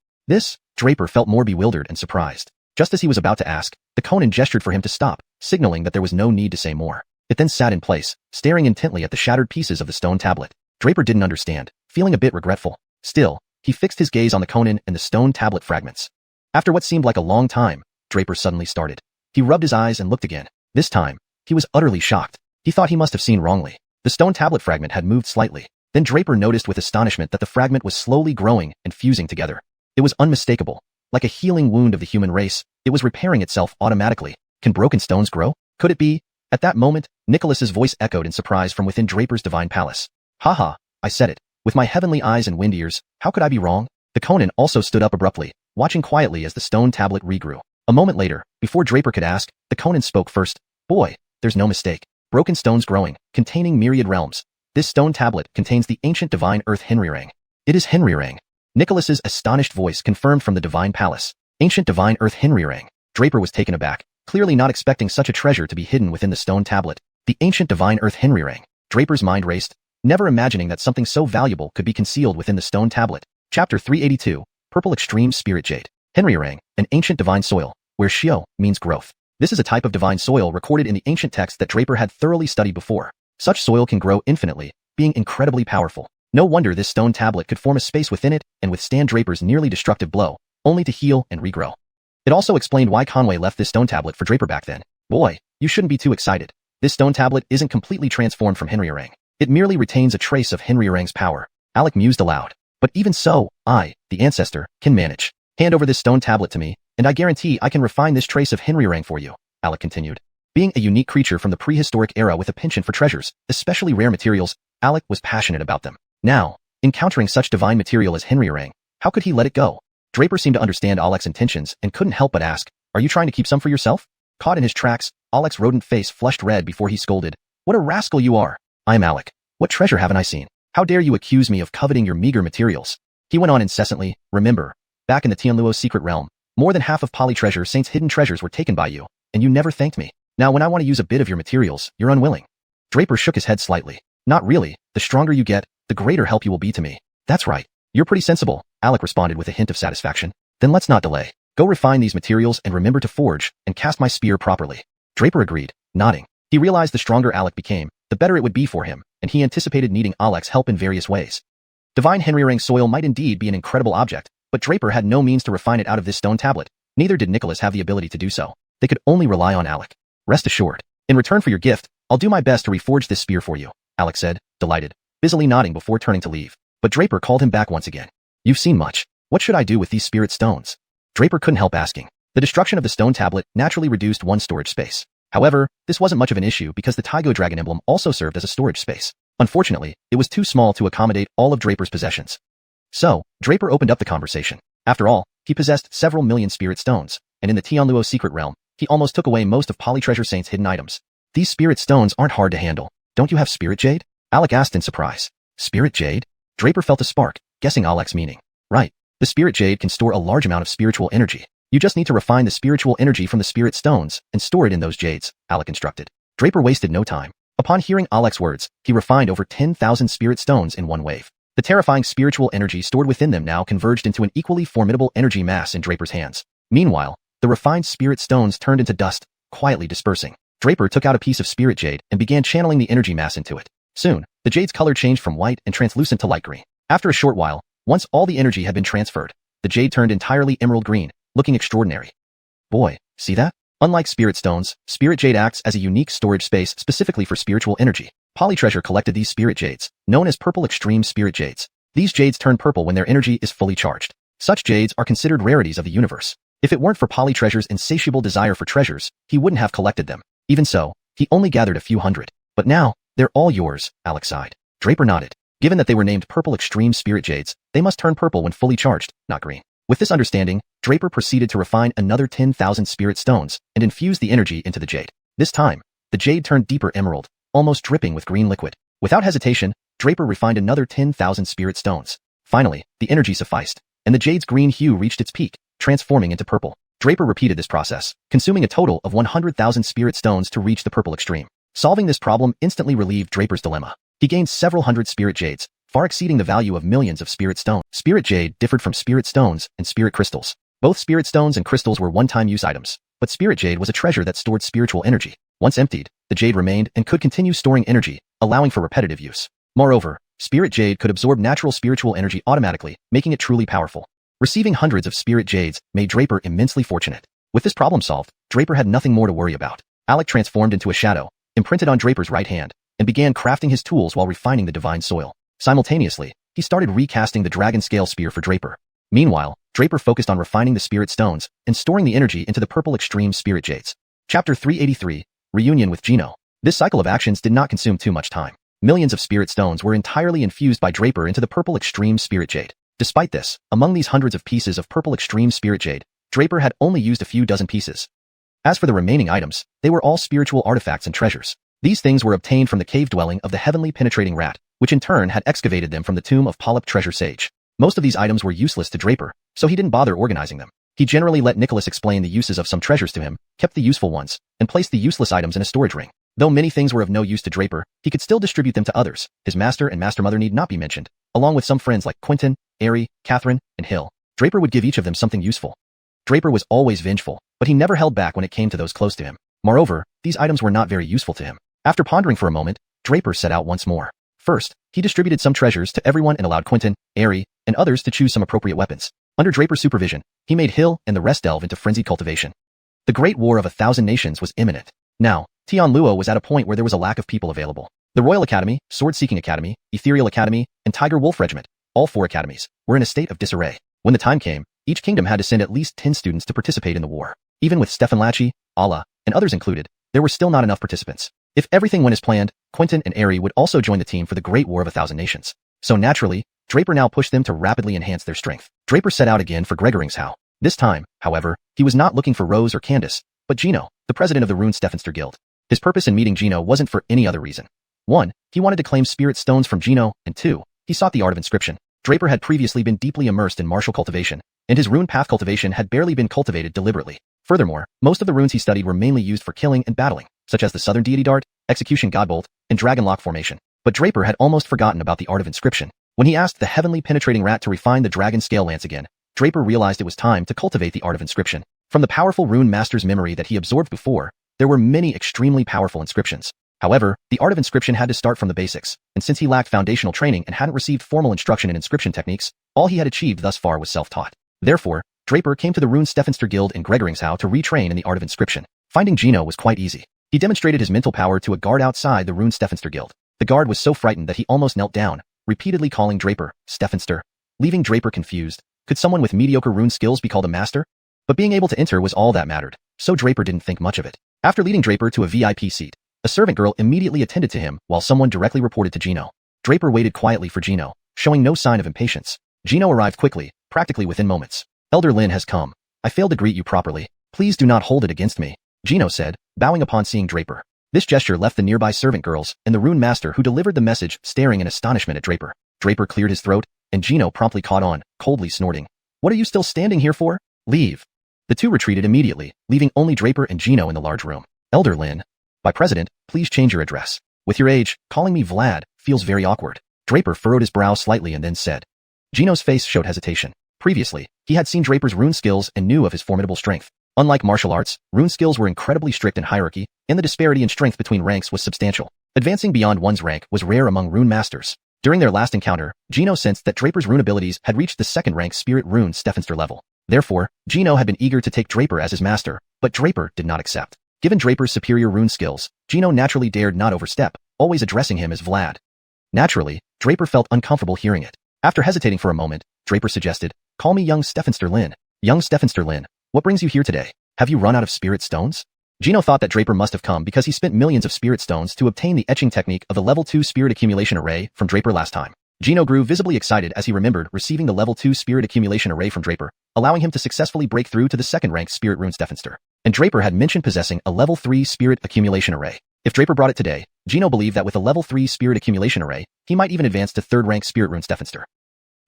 Draper felt more bewildered and surprised. Just as he was about to ask, the Conan gestured for him to stop, signaling that there was no need to say more. It then sat in place, staring intently at the shattered pieces of the stone tablet. Draper didn't understand, feeling a bit regretful. Still, he fixed his gaze on the Conan and the stone tablet fragments. After what seemed like a long time, Draper suddenly started. He rubbed his eyes and looked again. This time, he was utterly shocked. He thought he must have seen wrongly. The stone tablet fragment had moved slightly. Then Draper noticed with astonishment that the fragment was slowly growing and fusing together. It was unmistakable. Like a healing wound of the human race, it was repairing itself automatically. Can broken stones grow? Could it be? At that moment, Nicholas's voice echoed in surprise from within Draper's divine palace. Haha, I said it. With my heavenly eyes and wind ears, how could I be wrong? The Conan also stood up abruptly, watching quietly as the stone tablet regrew. A moment later, before Draper could ask, the Conan spoke first. Boy, there's no mistake. Broken stones growing, containing myriad realms. This stone tablet contains the ancient divine earth Henrirang. It is Henrirang. Nicholas's astonished voice confirmed from the divine palace. Ancient divine earth Henrirang. Draper was taken aback, clearly not expecting such a treasure to be hidden within the stone tablet. The ancient divine earth Henrirang. Draper's mind raced, never imagining that something so valuable could be concealed within the stone tablet. Chapter 382, Purple Extreme Spirit Jade. Henrirang, an ancient divine soil, where xiu means growth. This is a type of divine soil recorded in the ancient text that Draper had thoroughly studied before. Such soil can grow infinitely, being incredibly powerful. No wonder this stone tablet could form a space within it and withstand Draper's nearly destructive blow, only to heal and regrow. It also explained why Conway left this stone tablet for Draper back then. Boy, you shouldn't be too excited. This stone tablet isn't completely transformed from Henrirang. It merely retains a trace of Henrirang's power. Alec mused aloud. But even so, I, the ancestor, can manage. Hand over this stone tablet to me, and I guarantee I can refine this trace of Henrirang for you, Alec continued. Being a unique creature from the prehistoric era with a penchant for treasures, especially rare materials, Alec was passionate about them. Now, encountering such divine material as Henrirang, how could he let it go? Draper seemed to understand Alec's intentions and couldn't help but ask, are you trying to keep some for yourself? Caught in his tracks, Alec's rodent face flushed red before he scolded. What a rascal you are! I'm Alec. What treasure haven't I seen? How dare you accuse me of coveting your meager materials? He went on incessantly, remember, back in the Tianluo's secret realm, more than half of Polytreasure Saint's hidden treasures were taken by you, and you never thanked me. Now when I want to use a bit of your materials, you're unwilling. Draper shook his head slightly. Not really. The stronger you get, the greater help you will be to me. That's right. You're pretty sensible, Alec responded with a hint of satisfaction. Then let's not delay. Go refine these materials and remember to forge and cast my spear properly. Draper agreed, nodding. He realized the stronger Alec became, the better it would be for him, and he anticipated needing Alec's help in various ways. Divine Henrirang soil might indeed be an incredible object, but Draper had no means to refine it out of this stone tablet. Neither did Nicholas have the ability to do so. They could only rely on Alec. Rest assured. In return for your gift, I'll do my best to reforge this spear for you, Alec said, delighted, busily nodding before turning to leave. But Draper called him back once again. You've seen much. What should I do with these spirit stones? Draper couldn't help asking. The destruction of the stone tablet naturally reduced one storage space. However, this wasn't much of an issue because the Taigo dragon emblem also served as a storage space. Unfortunately, it was too small to accommodate all of Draper's possessions. So, Draper opened up the conversation. After all, he possessed several million spirit stones, and in the Tianluo secret realm, he almost took away most of Polytreasure Saint's hidden items. These spirit stones aren't hard to handle. Don't you have spirit jade? Alec asked in surprise. Spirit jade? Draper felt a spark, guessing Alec's meaning. Right. The spirit jade can store a large amount of spiritual energy. You just need to refine the spiritual energy from the spirit stones and store it in those jades, Alec instructed. Draper wasted no time. Upon hearing Alex's words, he refined over 10,000 spirit stones in one wave. The terrifying spiritual energy stored within them now converged into an equally formidable energy mass in Draper's hands. Meanwhile, the refined spirit stones turned into dust, quietly dispersing. Draper took out a piece of spirit jade and began channeling the energy mass into it. Soon, the jade's color changed from white and translucent to light green. After a short while, once all the energy had been transferred, the jade turned entirely emerald green, looking extraordinary. Boy, see that? Unlike spirit stones, spirit jade acts as a unique storage space specifically for spiritual energy. Polytreasure collected these spirit jades, known as purple extreme spirit jades. These jades turn purple when their energy is fully charged. Such jades are considered rarities of the universe. If it weren't for Polytreasure's insatiable desire for treasures, he wouldn't have collected them. Even so, he only gathered a few hundred. But now, they're all yours, Alex sighed. Draper nodded. Given that they were named purple extreme spirit jades, they must turn purple when fully charged, not green. With this understanding, Draper proceeded to refine another 10,000 spirit stones and infuse the energy into the jade. This time, the jade turned deeper emerald, almost dripping with green liquid. Without hesitation, Draper refined another 10,000 spirit stones. Finally, the energy sufficed, and the jade's green hue reached its peak, transforming into purple. Draper repeated this process, consuming a total of 100,000 spirit stones to reach the purple extreme. Solving this problem instantly relieved Draper's dilemma. He gained several hundred spirit jades, far exceeding the value of millions of spirit stones. Spirit jade differed from spirit stones and spirit crystals. Both spirit stones and crystals were one-time use items, but spirit jade was a treasure that stored spiritual energy. Once emptied, the jade remained and could continue storing energy, allowing for repetitive use. Moreover, spirit jade could absorb natural spiritual energy automatically, making it truly powerful. Receiving hundreds of spirit jades made Draper immensely fortunate. With this problem solved, Draper had nothing more to worry about. Alec transformed into a shadow, imprinted on Draper's right hand, and began crafting his tools while refining the divine soil. Simultaneously, he started recasting the dragon scale spear for Draper. Meanwhile, Draper focused on refining the spirit stones and storing the energy into the purple extreme spirit jades. Chapter 383, Reunion with Gino. This cycle of actions did not consume too much time. Millions of spirit stones were entirely infused by Draper into the purple extreme spirit jade. Despite this, among these hundreds of pieces of purple extreme spirit jade, Draper had only used a few dozen pieces. As for the remaining items, they were all spiritual artifacts and treasures. These things were obtained from the cave dwelling of the heavenly penetrating rat, which in turn had excavated them from the tomb of Polyp Treasure Sage. Most of these items were useless to Draper, so he didn't bother organizing them. He generally let Nicholas explain the uses of some treasures to him, kept the useful ones, and placed the useless items in a storage ring. Though many things were of no use to Draper, he could still distribute them to others. His master and mastermother need not be mentioned, along with some friends like Quentin, Aerie, Catherine, and Hill. Draper would give each of them something useful. Draper was always vengeful, but he never held back when it came to those close to him. Moreover, these items were not very useful to him. After pondering for a moment, Draper set out once more. First, he distributed some treasures to everyone and allowed Quentin, Aerie, and others to choose some appropriate weapons. Under Draper's supervision, he made Hill and the rest delve into frenzied cultivation. The Great War of 1,000 Nations was imminent. Now, Tianluo was at a point where there was a lack of people available. The Royal Academy, Sword-Seeking Academy, Ethereal Academy, and Tiger Wolf Regiment, all 4 academies, were in a state of disarray. When the time came, each kingdom had to send at least 10 students to participate in the war. Even with Stefan Lachi, Allah, and others included, there were still not enough participants. If everything went as planned, Quentin and Aerie would also join the team for the Great War of 1,000 Nations. So naturally, Draper now pushed them to rapidly enhance their strength. Draper set out again for Gregoring's house. This time, however, he was not looking for Rose or Candace, but Gino, the president of the Rune Stephenster Guild. His purpose in meeting Gino wasn't for any other reason. 1. He wanted to claim spirit stones from Gino, and 2. He sought the art of inscription. Draper had previously been deeply immersed in martial cultivation, and his rune path cultivation had barely been cultivated deliberately. Furthermore, most of the runes he studied were mainly used for killing and battling, such as the Southern Deity Dart, Execution Godbolt, and Dragon Lock Formation. But Draper had almost forgotten about the art of inscription. When he asked the heavenly penetrating rat to refine the dragon scale lance again, Draper realized it was time to cultivate the art of inscription. From the powerful rune master's memory that he absorbed before, there were many extremely powerful inscriptions. However, the art of inscription had to start from the basics, and since he lacked foundational training and hadn't received formal instruction in inscription techniques, all he had achieved thus far was self-taught. Therefore, Draper came to the Rune Stephenster Guild in Gregoring's house to retrain in the art of inscription. Finding Gino was quite easy. He demonstrated his mental power to a guard outside the Rune Stephenster Guild. The guard was so frightened that he almost knelt down, repeatedly calling Draper, Stephenster, leaving Draper confused. Could someone with mediocre rune skills be called a master? But being able to enter was all that mattered, so Draper didn't think much of it. After leading Draper to a VIP seat, a servant girl immediately attended to him while someone directly reported to Gino. Draper waited quietly for Gino, showing no sign of impatience. Gino arrived quickly, practically within moments. Elder Lin has come. I failed to greet you properly. Please do not hold it against me, Gino said, bowing upon seeing Draper. This gesture left the nearby servant girls and the rune master who delivered the message staring in astonishment at Draper. Draper cleared his throat, and Gino promptly caught on, coldly snorting. What are you still standing here for? Leave. The two retreated immediately, leaving only Draper and Gino in the large room. Elder Lin. By President, please change your address. With your age, calling me Vlad feels very awkward. Draper furrowed his brow slightly and then said. Gino's face showed hesitation. Previously, he had seen Draper's rune skills and knew of his formidable strength. Unlike martial arts, rune skills were incredibly strict in hierarchy, and the disparity in strength between ranks was substantial. Advancing beyond one's rank was rare among rune masters. During their last encounter, Gino sensed that Draper's rune abilities had reached the second-rank spirit rune Stephenster level. Therefore, Gino had been eager to take Draper as his master, but Draper did not accept. Given Draper's superior rune skills, Gino naturally dared not overstep, always addressing him as Vlad. Naturally, Draper felt uncomfortable hearing it. After hesitating for a moment, Draper suggested, "Call me young Stephenster Lin." "Young Stephenster Lin, what brings you here today? Have you run out of spirit stones?" Gino thought that Draper must have come because he spent millions of spirit stones to obtain the etching technique of the level 2 spirit accumulation array from Draper last time. Gino grew visibly excited as he remembered receiving the level 2 spirit accumulation array from Draper, allowing him to successfully break through to the second-rank spirit rune Stephenster. And Draper had mentioned possessing a level 3 spirit accumulation array. If Draper brought it today, Gino believed that with a level 3 spirit accumulation array, he might even advance to third-rank spirit rune Stephenster.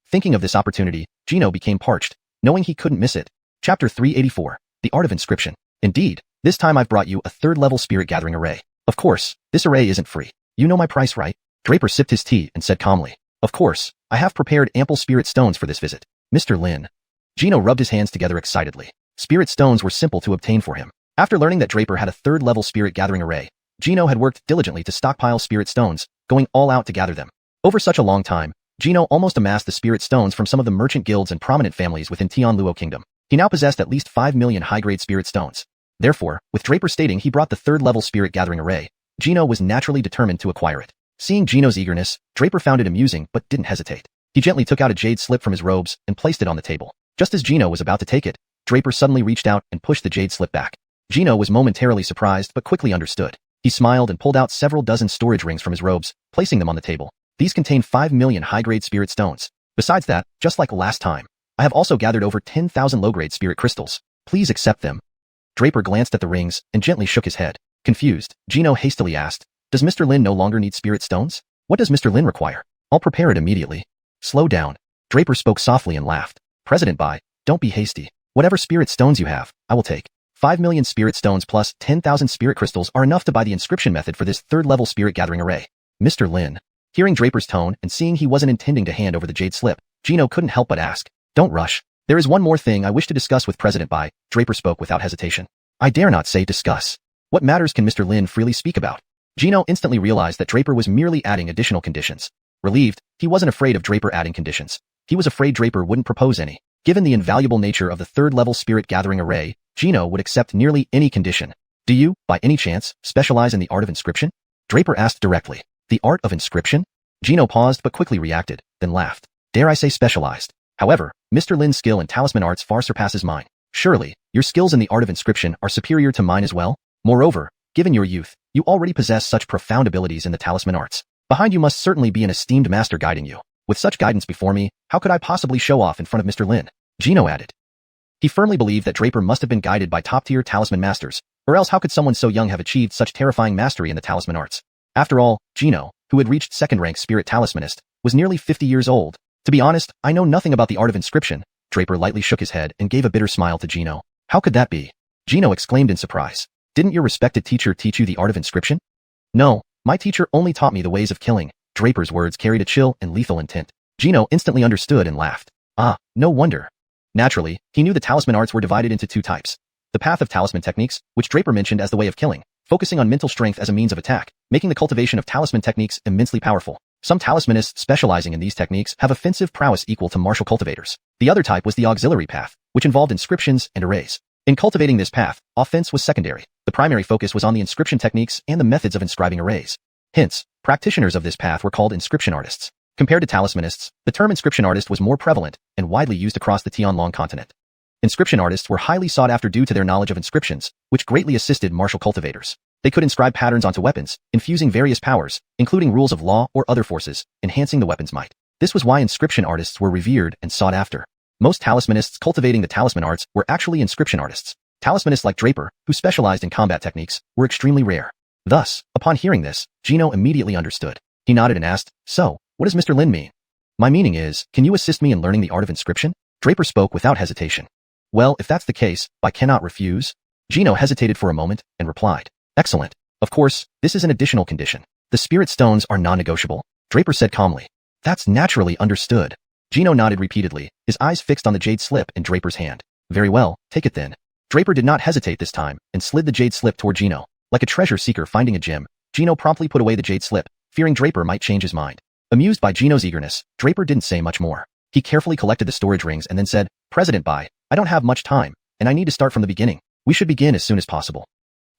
Thinking of this opportunity, Gino became parched, knowing he couldn't miss it. Chapter 384, The Art of Inscription. Indeed, this time I've brought you a third-level spirit gathering array. Of course, this array isn't free. You know my price, right? Draper sipped his tea and said calmly. Of course, I have prepared ample spirit stones for this visit. Mr. Lin. Gino rubbed his hands together excitedly. Spirit stones were simple to obtain for him. After learning that Draper had a third-level spirit gathering array, Gino had worked diligently to stockpile spirit stones, going all out to gather them. Over such a long time, Gino almost amassed the spirit stones from some of the merchant guilds and prominent families within Tianluo Kingdom. He now possessed at least 5 million high-grade spirit stones. Therefore, with Draper stating he brought the third-level spirit gathering array, Gino was naturally determined to acquire it. Seeing Gino's eagerness, Draper found it amusing but didn't hesitate. He gently took out a jade slip from his robes and placed it on the table. Just as Gino was about to take it, Draper suddenly reached out and pushed the jade slip back. Gino was momentarily surprised but quickly understood. He smiled and pulled out several dozen storage rings from his robes, placing them on the table. These contain 5 million high-grade spirit stones. Besides that, just like last time, I have also gathered over 10,000 low-grade spirit crystals. Please accept them. Draper glanced at the rings and gently shook his head. Confused, Gino hastily asked, "Does Mr. Lin no longer need spirit stones? What does Mr. Lin require? I'll prepare it immediately." "Slow down." Draper spoke softly and laughed. "President Bai, don't be hasty. Whatever spirit stones you have, I will take. 5 million spirit stones plus 10,000 spirit crystals are enough to buy the inscription method for this third-level spirit gathering array." Mr. Lin. Hearing Draper's tone and seeing he wasn't intending to hand over the jade slip, Gino couldn't help but ask, "Don't rush. There is one more thing I wish to discuss with President Bai." Draper spoke without hesitation. "I dare not say discuss. What matters can Mr. Lin freely speak about?" Gino instantly realized that Draper was merely adding additional conditions. Relieved, he wasn't afraid of Draper adding conditions. He was afraid Draper wouldn't propose any. Given the invaluable nature of the third-level spirit gathering array, Gino would accept nearly any condition. "Do you, by any chance, specialize in the art of inscription?" Draper asked directly. "The art of inscription?" Gino paused but quickly reacted, then laughed. "Dare I say specialized? However, Mr. Lin's skill in talisman arts far surpasses mine. Surely, your skills in the art of inscription are superior to mine as well? Moreover, given your youth, you already possess such profound abilities in the talisman arts. Behind you must certainly be an esteemed master guiding you. With such guidance before me, how could I possibly show off in front of Mr. Lin?" Gino added. He firmly believed that Draper must have been guided by top-tier talisman masters, or else how could someone so young have achieved such terrifying mastery in the talisman arts? After all, Gino, who had reached second-rank spirit talismanist, was nearly 50 years old. "To be honest, I know nothing about the art of inscription." Draper lightly shook his head and gave a bitter smile to Gino. "How could that be?" Gino exclaimed in surprise. "Didn't your respected teacher teach you the art of inscription?" "No, my teacher only taught me the ways of killing." Draper's words carried a chill and lethal intent. Gino instantly understood and laughed. Ah, no wonder. Naturally, he knew the talisman arts were divided into two types. The path of talisman techniques, which Draper mentioned as the way of killing, focusing on mental strength as a means of attack, making the cultivation of talisman techniques immensely powerful. Some talismanists specializing in these techniques have offensive prowess equal to martial cultivators. The other type was the auxiliary path, which involved inscriptions and arrays. In cultivating this path, offense was secondary. The primary focus was on the inscription techniques and the methods of inscribing arrays. Hence, practitioners of this path were called inscription artists. Compared to talismanists, the term inscription artist was more prevalent and widely used across the Tianlong continent. Inscription artists were highly sought after due to their knowledge of inscriptions, which greatly assisted martial cultivators. They could inscribe patterns onto weapons, infusing various powers, including rules of law or other forces, enhancing the weapon's might. This was why inscription artists were revered and sought after. Most talismanists cultivating the talisman arts were actually inscription artists. Talismanists like Draper, who specialized in combat techniques, were extremely rare. Thus, upon hearing this, Gino immediately understood. He nodded and asked, "So, what does Mr. Lin mean?" "My meaning is, can you assist me in learning the art of inscription?" Draper spoke without hesitation. "Well, if that's the case, I cannot refuse." Gino hesitated for a moment and replied, "Excellent. Of course, this is an additional condition. The spirit stones are non-negotiable, Draper said calmly. That's naturally understood. Gino nodded repeatedly, his eyes fixed on the jade slip in Draper's hand. Very well, take it then. Draper did not hesitate this time and slid the jade slip toward Gino. Like a treasure seeker finding a gem, Gino promptly put away the jade slip, fearing Draper might change his mind. Amused by Gino's eagerness, Draper didn't say much more. He carefully collected the storage rings and then said, President Bai, I don't have much time, and I need to start from the beginning. We should begin as soon as possible.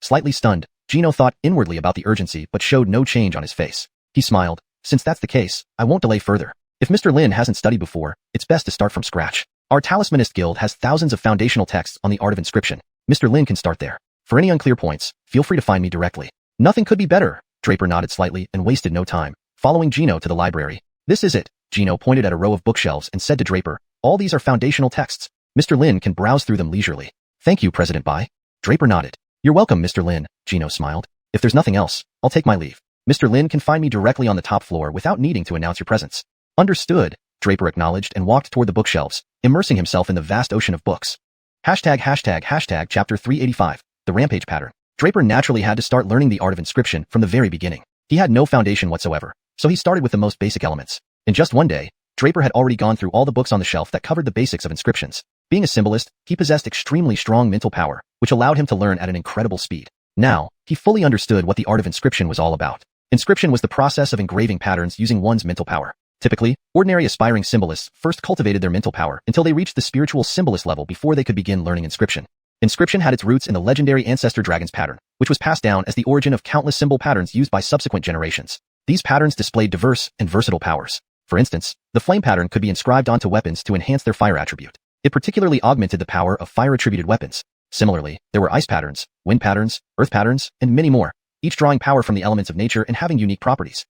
Slightly stunned, Gino thought inwardly about the urgency but showed no change on his face. He smiled. Since that's the case, I won't delay further. If Mr. Lin hasn't studied before, it's best to start from scratch. Our Talismanist Guild has thousands of foundational texts on the art of inscription. Mr. Lin can start there. For any unclear points, feel free to find me directly. Nothing could be better. Draper nodded slightly and wasted no time, following Gino to the library. This is it. Gino pointed at a row of bookshelves and said to Draper, all these are foundational texts. Mr. Lin can browse through them leisurely. Thank you, President Bai. Draper nodded. You're welcome, Mr. Lin, Gino smiled. If there's nothing else, I'll take my leave. Mr. Lin can find me directly on the top floor without needing to announce your presence. Understood, Draper acknowledged and walked toward the bookshelves, immersing himself in the vast ocean of books. Chapter 385, The Rampage Pattern. Draper naturally had to start learning the art of inscription from the very beginning. He had no foundation whatsoever, so he started with the most basic elements. In just one day, Draper had already gone through all the books on the shelf that covered the basics of inscriptions. Being a symbolist, he possessed extremely strong mental power, which allowed him to learn at an incredible speed. Now, he fully understood what the art of inscription was all about. Inscription was the process of engraving patterns using one's mental power. Typically, ordinary aspiring symbolists first cultivated their mental power until they reached the spiritual symbolist level before they could begin learning inscription. Inscription had its roots in the legendary Ancestor Dragon's pattern, which was passed down as the origin of countless symbol patterns used by subsequent generations. These patterns displayed diverse and versatile powers. For instance, the flame pattern could be inscribed onto weapons to enhance their fire attribute. It particularly augmented the power of fire-attributed weapons. Similarly, there were ice patterns, wind patterns, earth patterns, and many more, each drawing power from the elements of nature and having unique properties.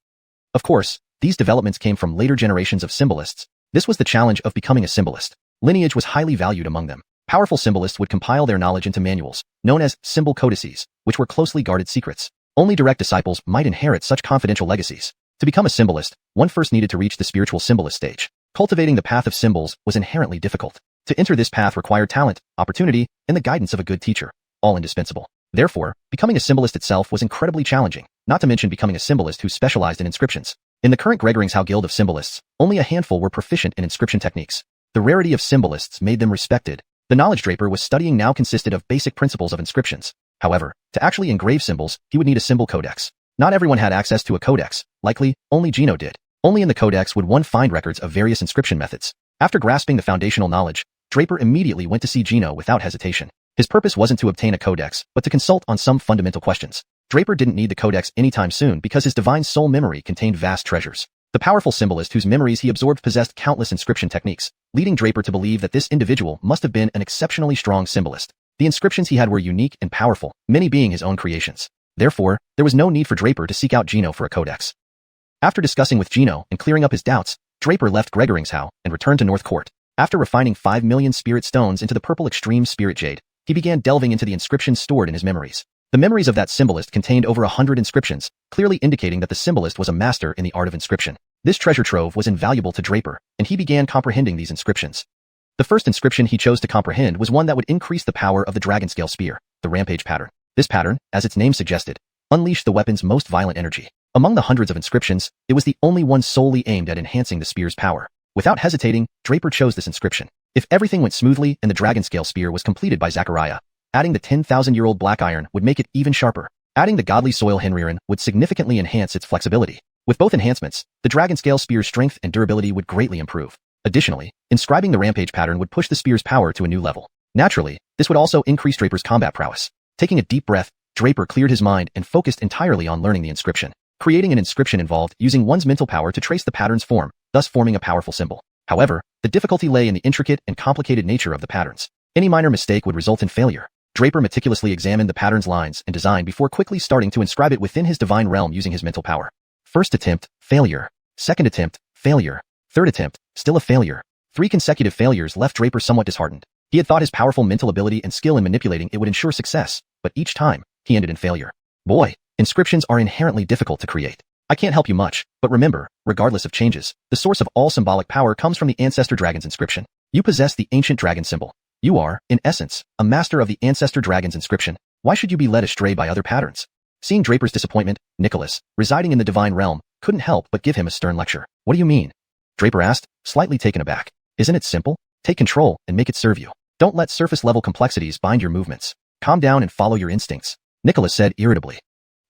Of course, these developments came from later generations of symbolists. This was the challenge of becoming a symbolist. Lineage was highly valued among them. Powerful symbolists would compile their knowledge into manuals, known as symbol codices, which were closely guarded secrets. Only direct disciples might inherit such confidential legacies. To become a symbolist, one first needed to reach the spiritual symbolist stage. Cultivating the path of symbols was inherently difficult. To enter this path required talent, opportunity, and the guidance of a good teacher, all indispensable. Therefore, becoming a symbolist itself was incredibly challenging, not to mention becoming a symbolist who specialized in inscriptions. In the current Gregoringsau Guild of Symbolists, only a handful were proficient in inscription techniques. The rarity of symbolists made them respected. The knowledge Draper was studying now consisted of basic principles of inscriptions. However, to actually engrave symbols, he would need a symbol codex. Not everyone had access to a codex. Likely, only Gino did. Only in the codex would one find records of various inscription methods. After grasping the foundational knowledge, Draper immediately went to see Gino without hesitation. His purpose wasn't to obtain a codex, but to consult on some fundamental questions. Draper didn't need the codex anytime soon because his divine soul memory contained vast treasures. The powerful symbolist whose memories he absorbed possessed countless inscription techniques, leading Draper to believe that this individual must have been an exceptionally strong symbolist. The inscriptions he had were unique and powerful, many being his own creations. Therefore, there was no need for Draper to seek out Gino for a codex. After discussing with Gino and clearing up his doubts, Draper left Gregoringsau and returned to North Court. After refining 5 million spirit stones into the purple extreme spirit jade, he began delving into the inscriptions stored in his memories. The memories of that symbolist contained over 100 inscriptions, clearly indicating that the symbolist was a master in the art of inscription. This treasure trove was invaluable to Draper, and he began comprehending these inscriptions. The first inscription he chose to comprehend was one that would increase the power of the dragon scale spear, the Rampage pattern. This pattern, as its name suggested, unleashed the weapon's most violent energy. Among the hundreds of inscriptions, it was the only one solely aimed at enhancing the spear's power. Without hesitating, Draper chose this inscription. If everything went smoothly and the dragon scale spear was completed by Zachariah, adding the 10,000-year-old black iron would make it even sharper. Adding the godly soil Henriran would significantly enhance its flexibility. With both enhancements, the dragon scale spear's strength and durability would greatly improve. Additionally, inscribing the Rampage pattern would push the spear's power to a new level. Naturally, this would also increase Draper's combat prowess. Taking a deep breath, Draper cleared his mind and focused entirely on learning the inscription. Creating an inscription involved using one's mental power to trace the pattern's form, thus forming a powerful symbol. However, the difficulty lay in the intricate and complicated nature of the patterns. Any minor mistake would result in failure. Draper meticulously examined the pattern's lines and design before quickly starting to inscribe it within his divine realm using his mental power. First attempt, failure. Second attempt, failure. Third attempt, still a failure. 3 consecutive failures left Draper somewhat disheartened. He had thought his powerful mental ability and skill in manipulating it would ensure success, but each time, he ended in failure. Boy, inscriptions are inherently difficult to create. I can't help you much, but remember, regardless of changes, the source of all symbolic power comes from the Ancestor Dragon's inscription. You possess the ancient dragon symbol. You are, in essence, a master of the Ancestor Dragon's inscription. Why should you be led astray by other patterns? Seeing Draper's disappointment, Nicholas, residing in the divine realm, couldn't help but give him a stern lecture. What do you mean? Draper asked, slightly taken aback. Isn't it simple? Take control and make it serve you. Don't let surface-level complexities bind your movements. Calm down and follow your instincts, Nicholas said irritably.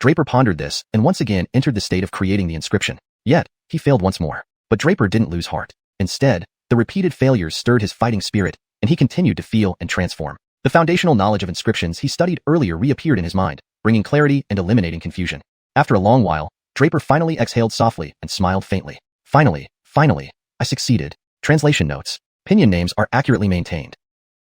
Draper pondered this and once again entered the state of creating the inscription. Yet, he failed once more. But Draper didn't lose heart. Instead, the repeated failures stirred his fighting spirit, and he continued to feel and transform. The foundational knowledge of inscriptions he studied earlier reappeared in his mind, bringing clarity and eliminating confusion. After a long while, Draper finally exhaled softly and smiled faintly. Finally, I succeeded. Translation notes. Pinyin names are accurately maintained.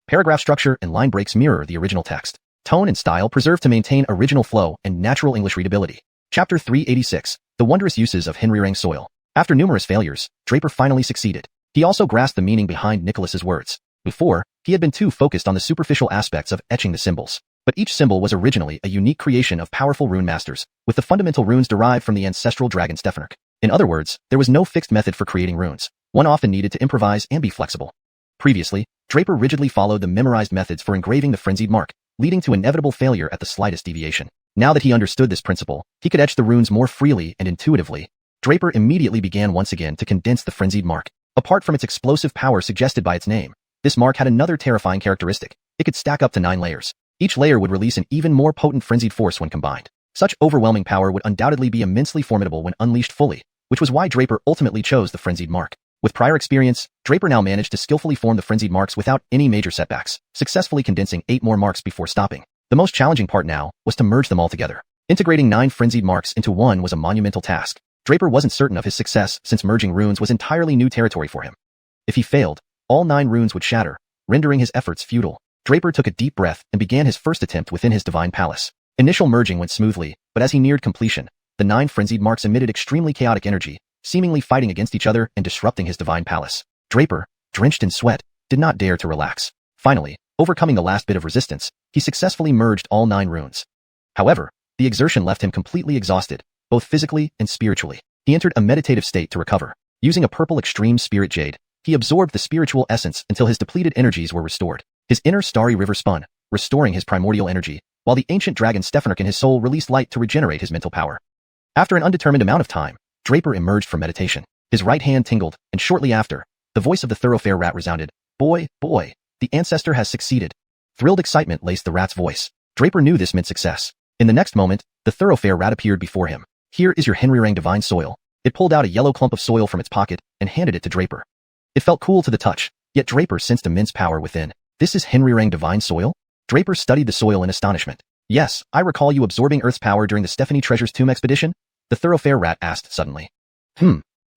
Paragraph structure and line breaks mirror the original text. Tone and style preserved to maintain original flow and natural English readability. Chapter 386. The Wondrous Uses of Hinrirang Soil. After numerous failures, Draper finally succeeded. He also grasped the meaning behind Nicholas's words. Before, he had been too focused on the superficial aspects of etching the symbols. But each symbol was originally a unique creation of powerful rune masters, with the fundamental runes derived from the ancestral dragon Stefanark. In other words, there was no fixed method for creating runes. One often needed to improvise and be flexible. Previously, Draper rigidly followed the memorized methods for engraving the frenzied mark, leading to inevitable failure at the slightest deviation. Now that he understood this principle, he could etch the runes more freely and intuitively. Draper immediately began once again to condense the frenzied mark. Apart from its explosive power suggested by its name, this mark had another terrifying characteristic. It could stack up to 9 layers. Each layer would release an even more potent frenzied force when combined. Such overwhelming power would undoubtedly be immensely formidable when unleashed fully, which was why Draper ultimately chose the frenzied mark. With prior experience, Draper now managed to skillfully form the frenzied marks without any major setbacks, successfully condensing 8 more marks before stopping. The most challenging part now was to merge them all together. Integrating 9 frenzied marks into one was a monumental task. Draper wasn't certain of his success since merging runes was entirely new territory for him. If he failed, all 9 runes would shatter, rendering his efforts futile. Draper took a deep breath and began his first attempt within his divine palace. Initial merging went smoothly, but as he neared completion, the 9 frenzied marks emitted extremely chaotic energy, seemingly fighting against each other and disrupting his divine palace. Draper, drenched in sweat, did not dare to relax. Finally, overcoming the last bit of resistance, he successfully merged all 9 runes. However, the exertion left him completely exhausted, both physically and spiritually. He entered a meditative state to recover. Using a purple extreme spirit jade, he absorbed the spiritual essence until his depleted energies were restored. His inner starry river spun, restoring his primordial energy, while the ancient dragon Stefanark in his soul released light to regenerate his mental power. After an undetermined amount of time, Draper emerged from meditation. His right hand tingled, and shortly after, the voice of the thoroughfare rat resounded. Boy, the ancestor has succeeded. Thrilled excitement laced the rat's voice. Draper knew this meant success. In the next moment, the thoroughfare rat appeared before him. Here is your Hinrirang divine soil. It pulled out a yellow clump of soil from its pocket and handed it to Draper. It felt cool to the touch, yet Draper sensed immense power within. This is Hinrirang divine soil? Draper studied the soil in astonishment. Yes, I recall you absorbing Earth's power during the Stephanie Treasure's Tomb expedition? The thoroughfare rat asked suddenly.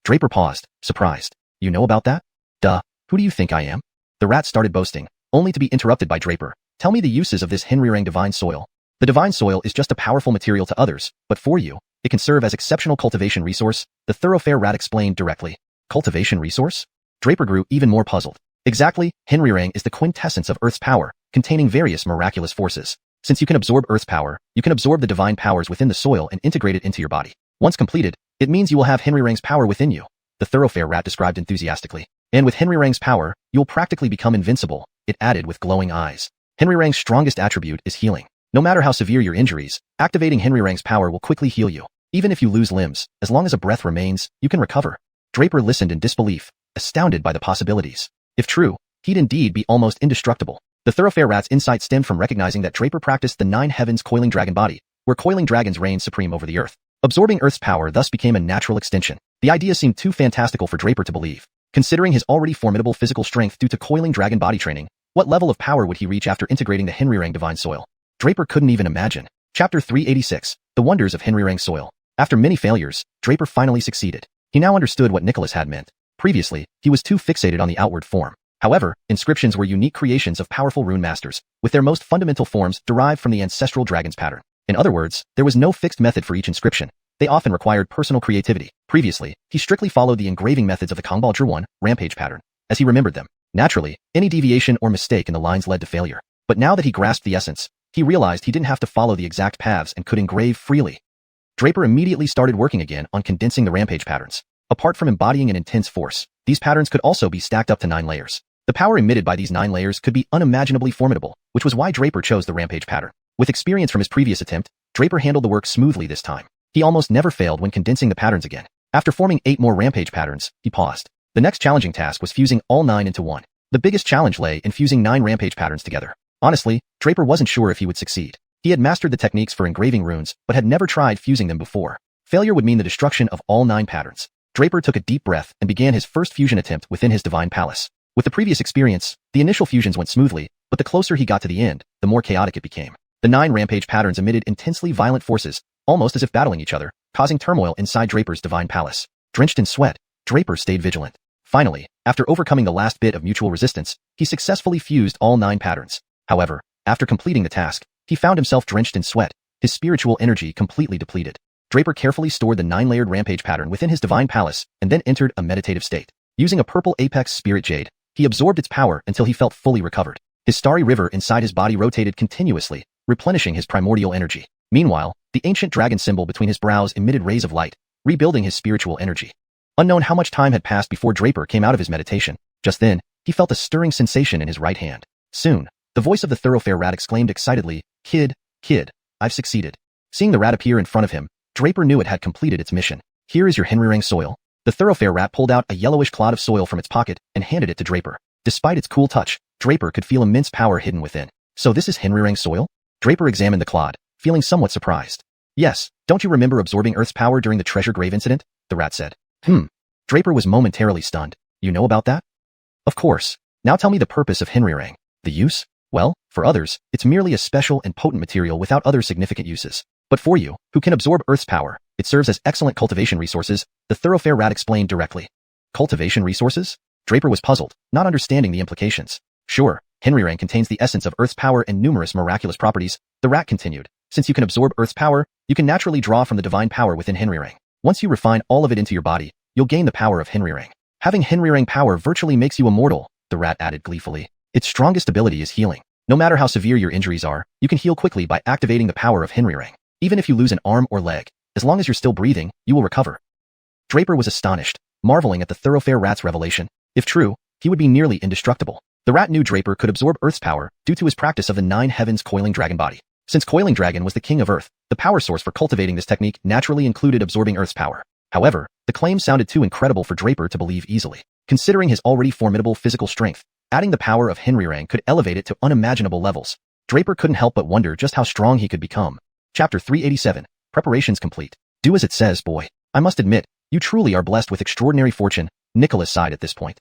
Draper paused, surprised. You know about that? Duh, who do you think I am? The rat started boasting, only to be interrupted by Draper. Tell me the uses of this Hinrirang divine soil. The divine soil is just a powerful material to others, but for you, it can serve as exceptional cultivation resource, the thoroughfare rat explained directly. Cultivation resource? Draper grew even more puzzled. Exactly, Hinrirang is the quintessence of Earth's power, containing various miraculous forces. Since you can absorb Earth's power, you can absorb the divine powers within the soil and integrate it into your body. Once completed, it means you will have Hinrirang's power within you, the thoroughfare rat described enthusiastically. And with Hinrirang's power, you'll practically become invincible, it added with glowing eyes. Hinrirang's strongest attribute is healing. No matter how severe your injuries, activating Hinrirang's power will quickly heal you. Even if you lose limbs, as long as a breath remains, you can recover. Draper listened in disbelief, astounded by the possibilities. If true, he'd indeed be almost indestructible. The thoroughfare rat's insight stemmed from recognizing that Draper practiced the 9 heavens coiling dragon body, where coiling dragons reign supreme over the earth. Absorbing Earth's power thus became a natural extension. The idea seemed too fantastical for Draper to believe. Considering his already formidable physical strength due to coiling dragon body training, what level of power would he reach after integrating the Hinrirang divine soil? Draper couldn't even imagine. Chapter 386. The Wonders of Hinrirang Soil. After many failures, Draper finally succeeded. He now understood what Nicholas had meant. Previously, he was too fixated on the outward form. However, inscriptions were unique creations of powerful rune masters, with their most fundamental forms derived from the ancestral dragon's pattern. In other words, there was no fixed method for each inscription. They often required personal creativity. Previously, he strictly followed the engraving methods of the Kongbal Zhi rampage pattern, as he remembered them. Naturally, any deviation or mistake in the lines led to failure. But now that he grasped the essence, he realized he didn't have to follow the exact paths and could engrave freely. Draper immediately started working again on condensing the rampage patterns. Apart from embodying an intense force, these patterns could also be stacked up to 9 layers. The power emitted by these 9 layers could be unimaginably formidable, which was why Draper chose the rampage pattern. With experience from his previous attempt, Draper handled the work smoothly this time. He almost never failed when condensing the patterns again. After forming 8 more rampage patterns, he paused. The next challenging task was fusing all 9 into one. The biggest challenge lay in fusing 9 rampage patterns together. Honestly, Draper wasn't sure if he would succeed. He had mastered the techniques for engraving runes, but had never tried fusing them before. Failure would mean the destruction of all 9 patterns. Draper took a deep breath and began his first fusion attempt within his divine palace. With the previous experience, the initial fusions went smoothly, but the closer he got to the end, the more chaotic it became. The 9 rampage patterns emitted intensely violent forces, almost as if battling each other, causing turmoil inside Draper's divine palace. Drenched in sweat, Draper stayed vigilant. Finally, after overcoming the last bit of mutual resistance, he successfully fused all 9 patterns. However, after completing the task, he found himself drenched in sweat, his spiritual energy completely depleted. Draper carefully stored the 9-layered rampage pattern within his divine palace and then entered a meditative state. Using a purple apex spirit jade, he absorbed its power until he felt fully recovered. His starry river inside his body rotated continuously, replenishing his primordial energy. Meanwhile, the ancient dragon symbol between his brows emitted rays of light, rebuilding his spiritual energy. Unknown how much time had passed before Draper came out of his meditation. Just then, he felt a stirring sensation in his right hand. Soon, the voice of the thoroughfare rat exclaimed excitedly, Kid, I've succeeded." Seeing the rat appear in front of him, Draper knew it had completed its mission. "Here is your Henrirang soil." The thoroughfare rat pulled out a yellowish clod of soil from its pocket and handed it to Draper. Despite its cool touch, Draper could feel immense power hidden within. "So this is Henrirang soil?" Draper examined the clod, feeling somewhat surprised. "Yes, don't you remember absorbing Earth's power during the treasure grave incident?" the rat said. Draper was momentarily stunned. "You know about that?" "Of course. Now tell me the purpose of Henrirang." "The use? Well, for others, it's merely a special and potent material without other significant uses. But for you, who can absorb Earth's power, it serves as excellent cultivation resources," the thoroughfare rat explained directly. "Cultivation resources?" Draper was puzzled, not understanding the implications. "Sure, Henrirang contains the essence of Earth's power and numerous miraculous properties," the rat continued. "Since you can absorb Earth's power, you can naturally draw from the divine power within Henrirang. Once you refine all of it into your body, you'll gain the power of Henrirang. Having Henrirang power virtually makes you immortal," the rat added gleefully. "Its strongest ability is healing. No matter how severe your injuries are, you can heal quickly by activating the power of Henrirang. Even if you lose an arm or leg, as long as you're still breathing, you will recover." Draper was astonished, marveling at the thoroughfare rat's revelation. If true, he would be nearly indestructible. The rat knew Draper could absorb Earth's power due to his practice of the 9 heavens coiling dragon body. Since Coiling Dragon was the king of Earth, the power source for cultivating this technique naturally included absorbing Earth's power. However, the claim sounded too incredible for Draper to believe easily. Considering his already formidable physical strength, adding the power of Henrirang could elevate it to unimaginable levels. Draper couldn't help but wonder just how strong he could become. Chapter 387, Preparations complete. "Do as it says, boy. I must admit, you truly are blessed with extraordinary fortune," Nicholas sighed at this point.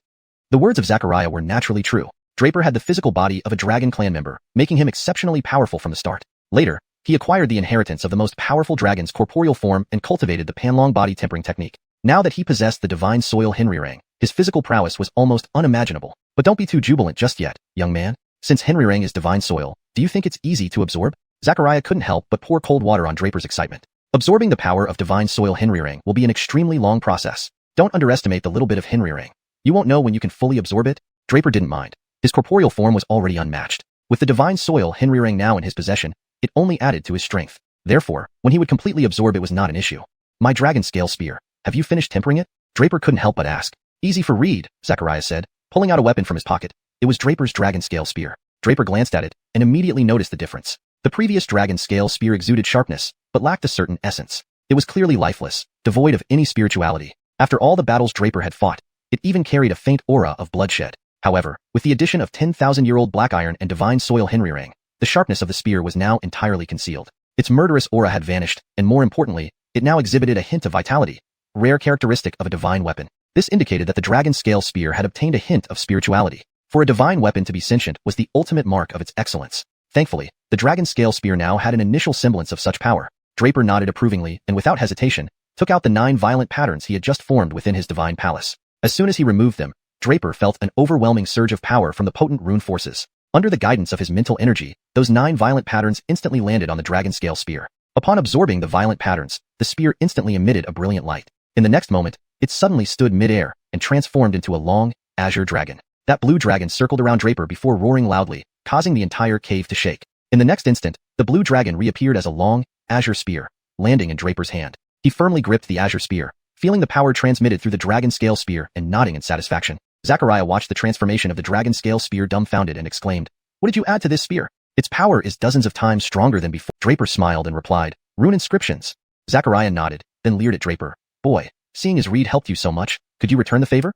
The words of Zachariah were naturally true. Draper had the physical body of a dragon clan member, making him exceptionally powerful from the start. Later, he acquired the inheritance of the most powerful dragon's corporeal form and cultivated the Panlong body tempering technique. Now that he possessed the divine soil Henrirang, his physical prowess was almost unimaginable. But don't be too jubilant just yet, young man. Since Henrirang is divine soil, do you think it's easy to absorb? Zachariah couldn't help but pour cold water on Draper's excitement. Absorbing the power of divine soil Henrirang will be an extremely long process. Don't underestimate the little bit of Henrirang. You won't know when you can fully absorb it. Draper didn't mind. His corporeal form was already unmatched. With the divine soil Henrirang now in his possession, it only added to his strength. Therefore, when he would completely absorb it was not an issue. "My dragon scale spear, have you finished tempering it?" Draper couldn't help but ask. "Easy for Reed," Zachariah said, pulling out a weapon from his pocket. It was Draper's dragon scale spear. Draper glanced at it and immediately noticed the difference. The previous dragon scale spear exuded sharpness, but lacked a certain essence. It was clearly lifeless, devoid of any spirituality. After all the battles Draper had fought, it even carried a faint aura of bloodshed. However, with the addition of 10,000-year-old black iron and divine soil Henrirang, the sharpness of the spear was now entirely concealed. Its murderous aura had vanished, and more importantly, it now exhibited a hint of vitality, a rare characteristic of a divine weapon. This indicated that the dragon scale spear had obtained a hint of spirituality. For a divine weapon to be sentient was the ultimate mark of its excellence. Thankfully, the dragon scale spear now had an initial semblance of such power. Draper nodded approvingly and without hesitation, took out the 9 violent patterns he had just formed within his divine palace. As soon as he removed them, Draper felt an overwhelming surge of power from the potent rune forces. Under the guidance of his mental energy, those 9 violent patterns instantly landed on the dragon scale spear. Upon absorbing the violent patterns, the spear instantly emitted a brilliant light. In the next moment, it suddenly stood mid-air and transformed into a long, azure dragon. That blue dragon circled around Draper before roaring loudly, causing the entire cave to shake. In the next instant, the blue dragon reappeared as a long, azure spear, landing in Draper's hand. He firmly gripped the azure spear, feeling the power transmitted through the dragon scale spear and nodding in satisfaction. Zachariah watched the transformation of the dragon scale spear dumbfounded and exclaimed, "What did you add to this spear? Its power is dozens of times stronger than before." Draper smiled and replied, Rune inscriptions. Zachariah nodded, then leered at Draper. Boy, seeing as Reed helped you so much, could you return the favor?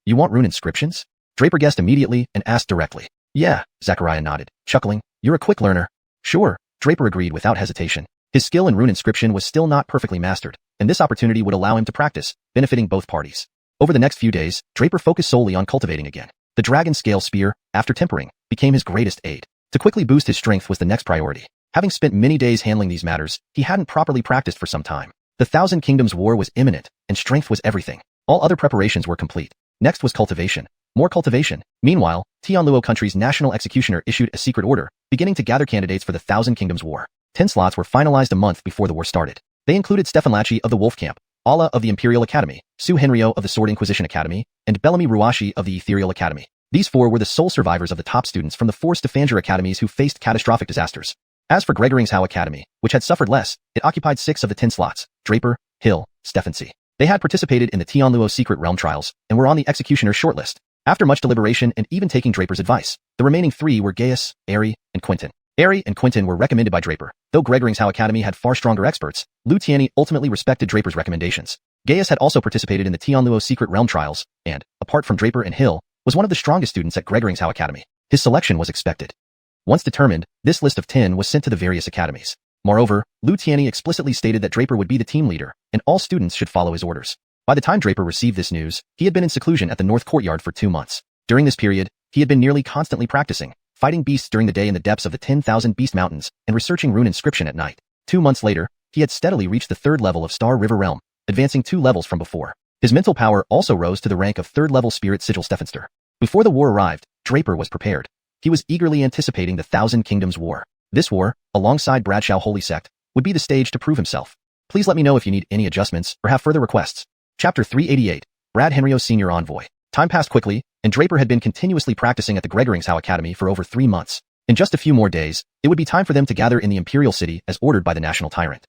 You want rune inscriptions? Draper guessed immediately and asked directly. Yeah, Zachariah nodded, chuckling. You're a quick learner. Sure, Draper agreed without hesitation. His skill in rune inscription was still not perfectly mastered, and this opportunity would allow him to practice, benefiting both parties. Over the next few days, Draper focused solely on cultivating again. The dragon scale spear, after tempering, became his greatest aid. To quickly boost his strength was the next priority. Having spent many days handling these matters, he hadn't properly practiced for some time. The Thousand Kingdoms War was imminent, and strength was everything. All other preparations were complete. Next was cultivation. More cultivation. Meanwhile, Tianluo country's national executioner issued a secret order, beginning to gather candidates for the Thousand Kingdoms War. 10 slots were finalized a month before the war started. They included Stefan Lachi of the Wolf Camp, Ala of the Imperial Academy, Su Henryo of the Sword Inquisition Academy, and Bellamy Ruashi of the Ethereal Academy. These four were the sole survivors of the top students from the four Stefangir academies who faced catastrophic disasters. As for Gregoringsau Academy, which had suffered less, it occupied 6 of the 10 slots: Draper, Hill, Stefancy. They had participated in the Tianluo secret realm trials and were on the executioner's shortlist. After much deliberation and even taking Draper's advice, the remaining 3 were Gaius, Aery, and Quentin. Aery and Quentin were recommended by Draper. Though Gregoringsau Academy had far stronger experts, Liu Tianyi ultimately respected Draper's recommendations. Gaius had also participated in the Tianluo secret realm trials and, apart from Draper and Hill, was one of the strongest students at Gregoringsau Academy. His selection was expected. Once determined, this list of 10 was sent to the various academies. Moreover, Liu Tianyi explicitly stated that Draper would be the team leader, and all students should follow his orders. By the time Draper received this news, he had been in seclusion at the North Courtyard for 2 months. During this period, he had been nearly constantly practicing, fighting beasts during the day in the depths of the 10,000 Beast Mountains, and researching rune inscription at night. 2 months later, he had steadily reached the 3rd level of Star River Realm, advancing 2 levels from before. His mental power also rose to the rank of 3rd level Spirit Sigil Stefanster. Before the war arrived, Draper was prepared. He was eagerly anticipating the Thousand Kingdoms War. This war, alongside Bradshaw Holy Sect, would be the stage to prove himself. Please let me know if you need any adjustments or have further requests. Chapter 388, Brad Henryo Senior Envoy. Time passed quickly, and Draper had been continuously practicing at the Gregoringsau Academy for over 3 months. In just a few more days, it would be time for them to gather in the Imperial City as ordered by the National Tyrant.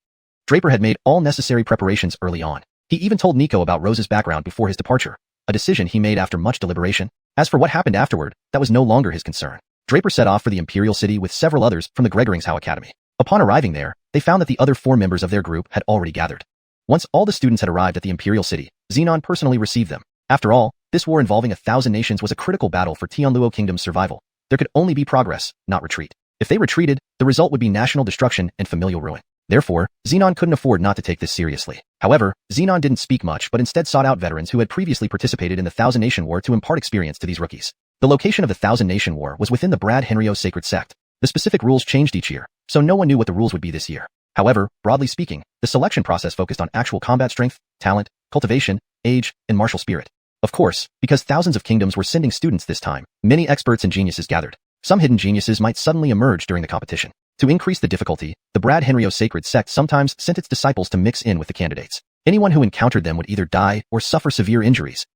Draper had made all necessary preparations early on. He even told Nico about Rose's background before his departure, a decision he made after much deliberation. As for what happened afterward, that was no longer his concern. Draper set off for the Imperial City with several others from the Gregoringsau Academy. Upon arriving there, they found that the other 4 members of their group had already gathered. Once all the students had arrived at the Imperial City, Xenon personally received them. After all, this war involving 1,000 nations was a critical battle for Tianluo Kingdom's survival. There could only be progress, not retreat. If they retreated, the result would be national destruction and familial ruin. Therefore, Xenon couldn't afford not to take this seriously. However, Xenon didn't speak much but instead sought out veterans who had previously participated in the Thousand Nation War to impart experience to these rookies. The location of the Thousand Nation War was within the Brad Henryo Sacred Sect. The specific rules changed each year, so no one knew what the rules would be this year. However, broadly speaking, the selection process focused on actual combat strength, talent, cultivation, age, and martial spirit. Of course, because thousands of kingdoms were sending students this time, many experts and geniuses gathered. Some hidden geniuses might suddenly emerge during the competition. To increase the difficulty, the Brad Henryo Sacred Sect sometimes sent its disciples to mix in with the candidates. Anyone who encountered them would either die or suffer severe injuries.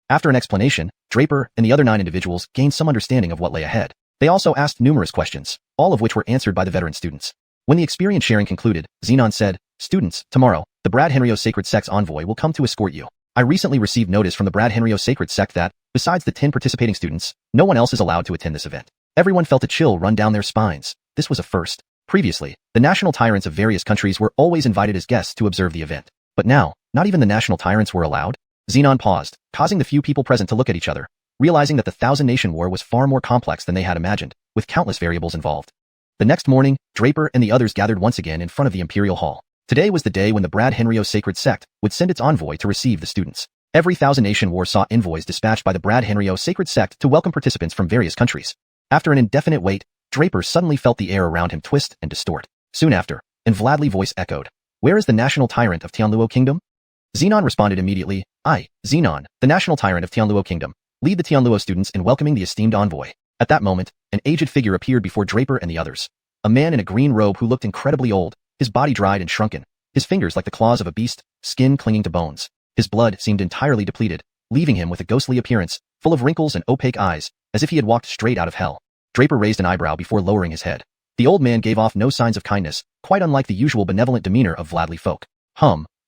After an explanation, Draper and the other 9 individuals gained some understanding of what lay ahead. They also asked numerous questions, all of which were answered by the veteran students. When the experience sharing concluded, Xenon said, "Students, tomorrow, the Brad Henryo Sacred Sect's envoy will come to escort you. I recently received notice from the Brad Henryo Sacred Sect that, besides the 10 participating students, no one else is allowed to attend this event." Everyone felt a chill run down their spines. This was a first. Previously, the national tyrants of various countries were always invited as guests to observe the event. But now, not even the national tyrants were allowed? Xenon paused, causing the few people present to look at each other, realizing that the Thousand Nation War was far more complex than they had imagined, with countless variables involved. The next morning, Draper and the others gathered once again in front of the Imperial Hall. Today was the day when the Brad Henryo Sacred Sect would send its envoy to receive the students. Every Thousand Nation War saw envoys dispatched by the Brad Henryo Sacred Sect to welcome participants from various countries. After an indefinite wait, Draper suddenly felt the air around him twist and distort. Soon after, an Vladly voice echoed, "Where is the national tyrant of Tianluo Kingdom?" Xenon responded immediately, "I, Xenon, the national tyrant of Tianluo Kingdom, lead the Tianluo students in welcoming the esteemed envoy." At that moment, an aged figure appeared before Draper and the others. A man in a green robe who looked incredibly old, his body dried and shrunken, his fingers like the claws of a beast, skin clinging to bones. His blood seemed entirely depleted, leaving him with a ghostly appearance, full of wrinkles and opaque eyes, as if he had walked straight out of hell. Draper raised an eyebrow before lowering his head. The old man gave off no signs of kindness, quite unlike the usual benevolent demeanor of Vladly folk.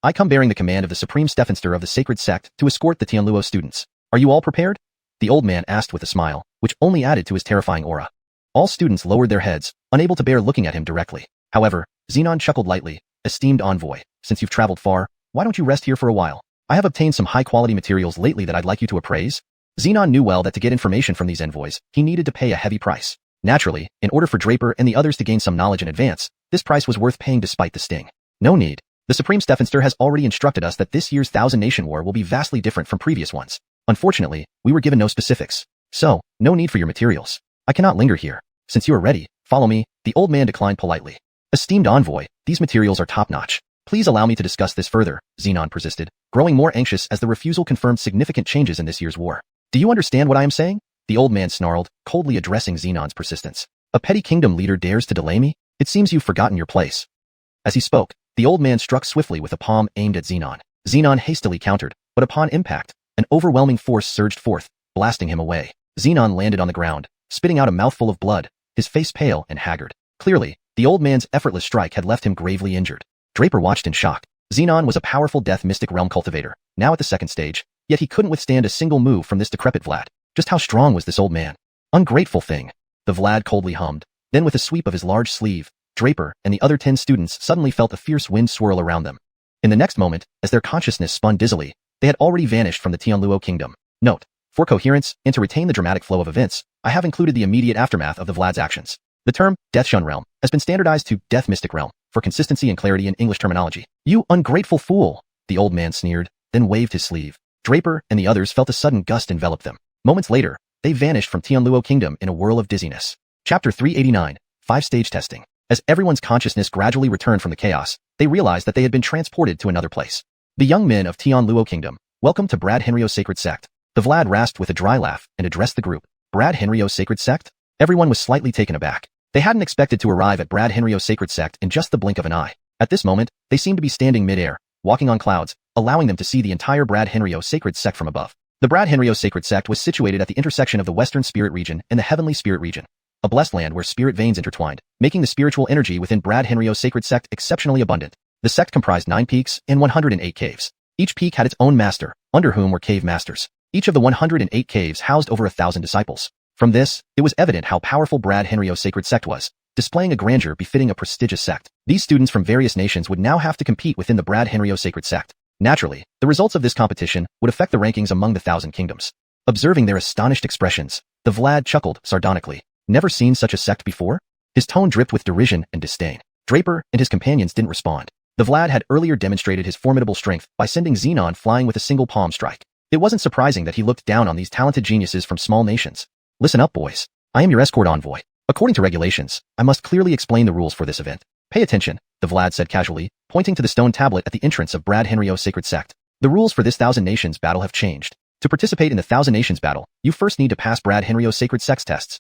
I come bearing the command of the Supreme Stefanster of the Sacred Sect to escort the Tianluo students. Are you all prepared?" The old man asked with a smile, which only added to his terrifying aura. All students lowered their heads, unable to bear looking at him directly. However, Xenon chuckled lightly, Esteemed envoy, since you've traveled far, why don't you rest here for a while? I have obtained some high-quality materials lately that I'd like you to appraise. Xenon knew well that to get information from these envoys, he needed to pay a heavy price. Naturally, in order for Draper and the others to gain some knowledge in advance, this price was worth paying despite the sting. No need. The Supreme Stephanster has already instructed us that this year's Thousand Nation War will be vastly different from previous ones. Unfortunately, we were given no specifics. So, no need for your materials. I cannot linger here. Since you are ready, follow me. The old man declined politely. Esteemed envoy, these materials are top-notch. Please allow me to discuss this further, Xenon persisted, growing more anxious as the refusal confirmed significant changes in this year's war. Do you understand what I am saying? The old man snarled, coldly addressing Xenon's persistence. A petty kingdom leader dares to delay me? It seems you've forgotten your place. As he spoke, the old man struck swiftly with a palm aimed at Xenon. Xenon hastily countered, but upon impact, an overwhelming force surged forth, blasting him away. Xenon landed on the ground, spitting out a mouthful of blood, his face pale and haggard. Clearly, the old man's effortless strike had left him gravely injured. Draper watched in shock. Xenon was a powerful death mystic realm cultivator, now at the second stage, yet he couldn't withstand a single move from this decrepit Vlad. Just how strong was this old man? Ungrateful thing. The Vlad coldly hummed. Then with a sweep of his large sleeve, Draper and the other 10 students suddenly felt a fierce wind swirl around them. In the next moment, as their consciousness spun dizzily, they had already vanished from the Tianluo kingdom. Note: for coherence, and to retain the dramatic flow of events, I have included the immediate aftermath of the Vlad's actions. The term, Death Shun Realm, has been standardized to Death Mystic Realm, for consistency and clarity in English terminology. You ungrateful fool! The old man sneered, then waved his sleeve. Draper and the others felt a sudden gust envelop them. Moments later, they vanished from Tianluo Kingdom in a whirl of dizziness. Chapter 389, 5-Stage Testing. As everyone's consciousness gradually returned from the chaos, they realized that they had been transported to another place. The young men of Tianluo Kingdom, welcome to Brad Henrio's Sacred Sect. The Vlad rasped with a dry laugh and addressed the group. Brad Henrio's Sacred Sect? Everyone was slightly taken aback. They hadn't expected to arrive at Brad Henrio's Sacred Sect in just the blink of an eye. At this moment, they seemed to be standing mid-air, walking on clouds, allowing them to see the entire Brad Henrio Sacred Sect from above. The Brad Henrio Sacred Sect was situated at the intersection of the Western Spirit Region and the Heavenly Spirit Region, a blessed land where spirit veins intertwined, making the spiritual energy within Brad Henrio's Sacred Sect exceptionally abundant. The sect comprised 9 peaks and 108 caves. Each peak had its own master, under whom were cave masters. Each of the 108 caves housed over 1,000 disciples. From this, it was evident how powerful Brad Henrio's Sacred Sect was, displaying a grandeur befitting a prestigious sect. These students from various nations would now have to compete within the Brad Henrio Sacred Sect. Naturally, the results of this competition would affect the rankings among the 1,000 kingdoms. Observing their astonished expressions, the Vlad chuckled sardonically. Never seen such a sect before? His tone dripped with derision and disdain. Draper and his companions didn't respond. The Vlad had earlier demonstrated his formidable strength by sending Xenon flying with a single palm strike. It wasn't surprising that he looked down on these talented geniuses from small nations. Listen up, boys. I am your escort envoy. According to regulations, I must clearly explain the rules for this event. Pay attention, the Vlad said casually, pointing to the stone tablet at the entrance of Brad Henrio's Sacred Sect. The rules for this Thousand Nations battle have changed. To participate in the Thousand Nations battle, you first need to pass Brad Henrio's Sacred Sect tests.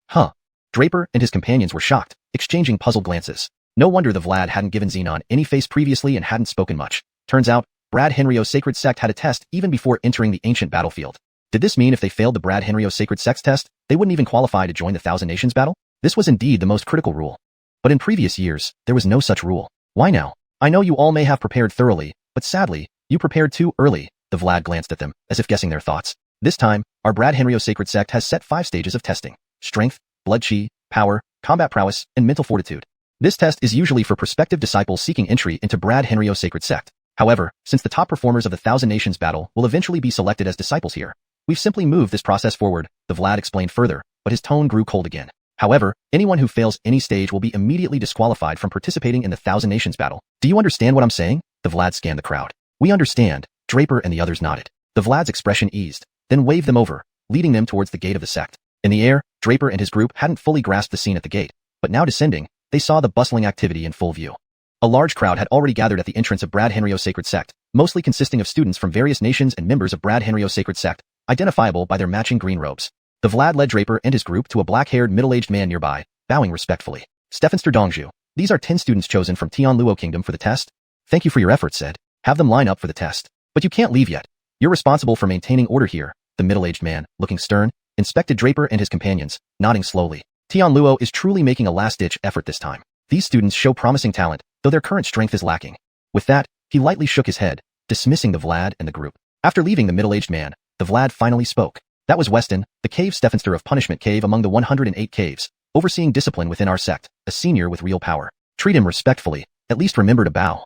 Huh. Draper and his companions were shocked, exchanging puzzled glances. No wonder the Vlad hadn't given Xenon any face previously and hadn't spoken much. Turns out, Brad Henrio's Sacred Sect had a test even before entering the ancient battlefield. Did this mean if they failed the Brad Henrio's Sacred Sect test, they wouldn't even qualify to join the Thousand Nations battle? This was indeed the most critical rule. But in previous years, there was no such rule. Why now? I know you all may have prepared thoroughly, but sadly, you prepared too early. The Vlad glanced at them, as if guessing their thoughts. This time, our Brad Henrio Sacred Sect has set 5 stages of testing: strength, blood chi, power, combat prowess, and mental fortitude. This test is usually for prospective disciples seeking entry into Brad Henrio Sacred Sect. However, since the top performers of the Thousand Nations battle will eventually be selected as disciples here, we've simply moved this process forward, the Vlad explained further, but his tone grew cold again. However, anyone who fails any stage will be immediately disqualified from participating in the Thousand Nations battle. Do you understand what I'm saying? The Vlad scanned the crowd. We understand. Draper and the others nodded. The Vlad's expression eased, then waved them over, leading them towards the gate of the sect. In the air, Draper and his group hadn't fully grasped the scene at the gate, but now descending, they saw the bustling activity in full view. A large crowd had already gathered at the entrance of Brad Henrio's Sacred Sect, mostly consisting of students from various nations and members of Brad Henrio's Sacred Sect, identifiable by their matching green robes. The Vlad led Draper and his group to a black-haired middle-aged man nearby, bowing respectfully. Stephanster Dongzhu, these are 10 students chosen from Tianluo Kingdom for the test. Thank you for your efforts, said. Have them line up for the test. But you can't leave yet. You're responsible for maintaining order here. The middle-aged man, looking stern, inspected Draper and his companions, nodding slowly. Tianluo is truly making a last-ditch effort this time. These students show promising talent, though their current strength is lacking. With that, he lightly shook his head, dismissing the Vlad and the group. After leaving the middle-aged man, the Vlad finally spoke. That was Weston, the cave Stephanster of Punishment Cave among the 108 caves, overseeing discipline within our sect, a senior with real power. Treat him respectfully, at least remember to bow.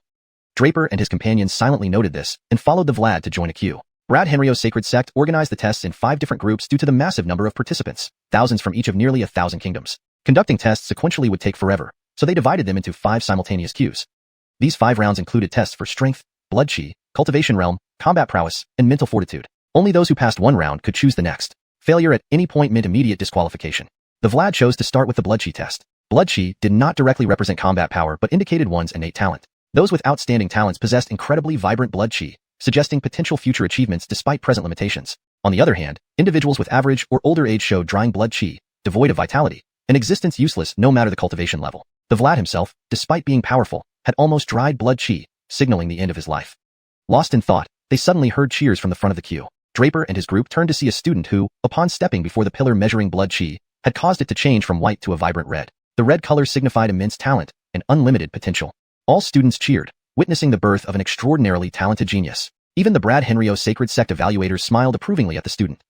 Draper and his companions silently noted this and followed the Vlad to join a queue. Brad Henrio's sacred sect organized the tests in 5 different groups due to the massive number of participants, thousands from each of nearly 1,000 kingdoms. Conducting tests sequentially would take forever, so they divided them into 5 simultaneous queues. These 5 rounds included tests for strength, blood chi, cultivation realm, combat prowess, and mental fortitude. Only those who passed one round could choose the next. Failure at any point meant immediate disqualification. The Vlad chose to start with the blood chi test. Blood chi did not directly represent combat power but indicated one's innate talent. Those with outstanding talents possessed incredibly vibrant blood chi, suggesting potential future achievements despite present limitations. On the other hand, individuals with average or older age showed drying blood chi, devoid of vitality, an existence useless no matter the cultivation level. The Vlad himself, despite being powerful, had almost dried blood chi, signaling the end of his life. Lost in thought, they suddenly heard cheers from the front of the queue. Draper and his group turned to see a student who, upon stepping before the pillar measuring blood chi, had caused it to change from white to a vibrant red. The red color signified immense talent and unlimited potential. All students cheered, witnessing the birth of an extraordinarily talented genius. Even the Brad Henrio sacred sect evaluators smiled approvingly at the student.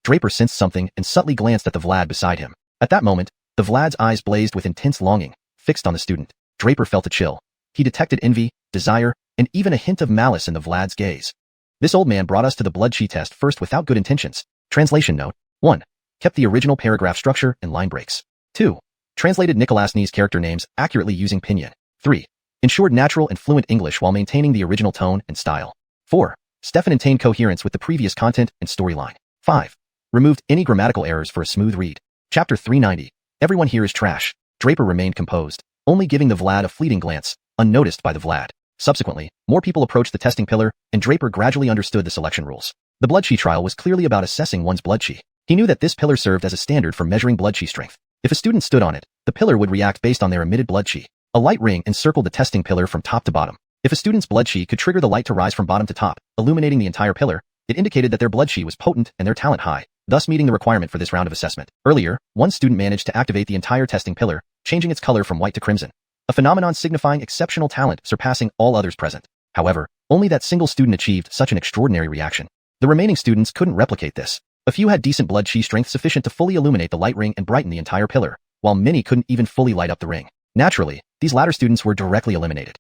Draper sensed something and subtly glanced at the Vlad beside him. At that moment, the Vlad's eyes blazed with intense longing, fixed on the student. Draper felt a chill. He detected envy, desire, and even a hint of malice in the Vlad's gaze. This old man brought us to the blood chi test first without good intentions. Translation note. 1. Kept the original paragraph structure and line breaks. 2. Translated Nicolasny's character names accurately using pinyin. 3. Ensured natural and fluent English while maintaining the original tone and style. 4. Stefan maintained coherence with the previous content and storyline. 5. Removed any grammatical errors for a smooth read. Chapter 390. Everyone here is trash. Draper remained composed, only giving the Vlad a fleeting glance, unnoticed by the Vlad. Subsequently, more people approached the testing pillar, and Draper gradually understood the selection rules. The blood chi trial was clearly about assessing one's blood chi. He knew that this pillar served as a standard for measuring blood chi strength. If a student stood on it, the pillar would react based on their emitted blood chi. A light ring encircled the testing pillar from top to bottom. If a student's blood chi could trigger the light to rise from bottom to top, illuminating the entire pillar, it indicated that their blood chi was potent and their talent high, thus meeting the requirement for this round of assessment. Earlier, one student managed to activate the entire testing pillar, changing its color from white to crimson, a phenomenon signifying exceptional talent surpassing all others present. However, only that single student achieved such an extraordinary reaction. The remaining students couldn't replicate this. A few had decent blood chi strength sufficient to fully illuminate the light ring and brighten the entire pillar, while many couldn't even fully light up the ring. Naturally, these latter students were directly eliminated.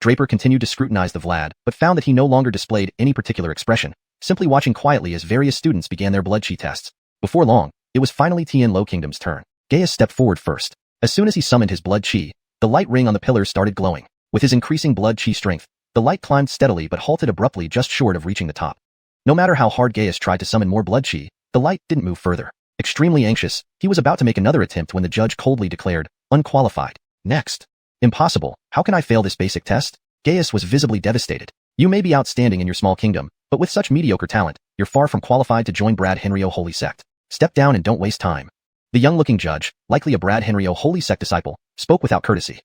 Draper continued to scrutinize the Vlad, but found that he no longer displayed any particular expression, simply watching quietly as various students began their blood chi tests. Before long, it was finally Tianlo Kingdom's turn. Gaius stepped forward first. As soon as he summoned his blood chi, the light ring on the pillar started glowing. With his increasing blood chi strength, the light climbed steadily but halted abruptly just short of reaching the top. No matter how hard Gaius tried to summon more blood chi, the light didn't move further. Extremely anxious, he was about to make another attempt when the judge coldly declared, "Unqualified. Next." "Impossible. How can I fail this basic test?" Gaius was visibly devastated. "You may be outstanding in your small kingdom, but with such mediocre talent, you're far from qualified to join Brad Henrio Holy Sect. Step down and don't waste time." The young-looking judge, likely a Brad Henrio Holy Sect disciple, spoke without courtesy.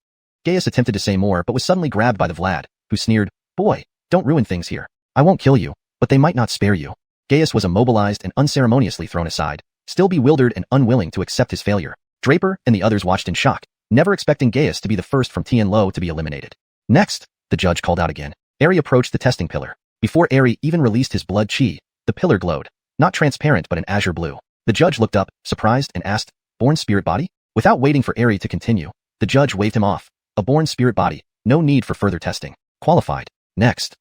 Gaius attempted to say more but was suddenly grabbed by the Vlad, who sneered, "Boy, don't ruin things here. I won't kill you, but they might not spare you." Gaius was immobilized and unceremoniously thrown aside, still bewildered and unwilling to accept his failure. Draper and the others watched in shock, never expecting Gaius to be the first from Tianlo to be eliminated. "Next," the judge called out again. Heir approached the testing pillar. Before Heir even released his blood chi, the pillar glowed, not transparent but an azure blue. The judge looked up, surprised, and asked, "Born spirit body?" Without waiting for Heir to continue, the judge waved him off. "A born spirit body, no need for further testing. Qualified. Next."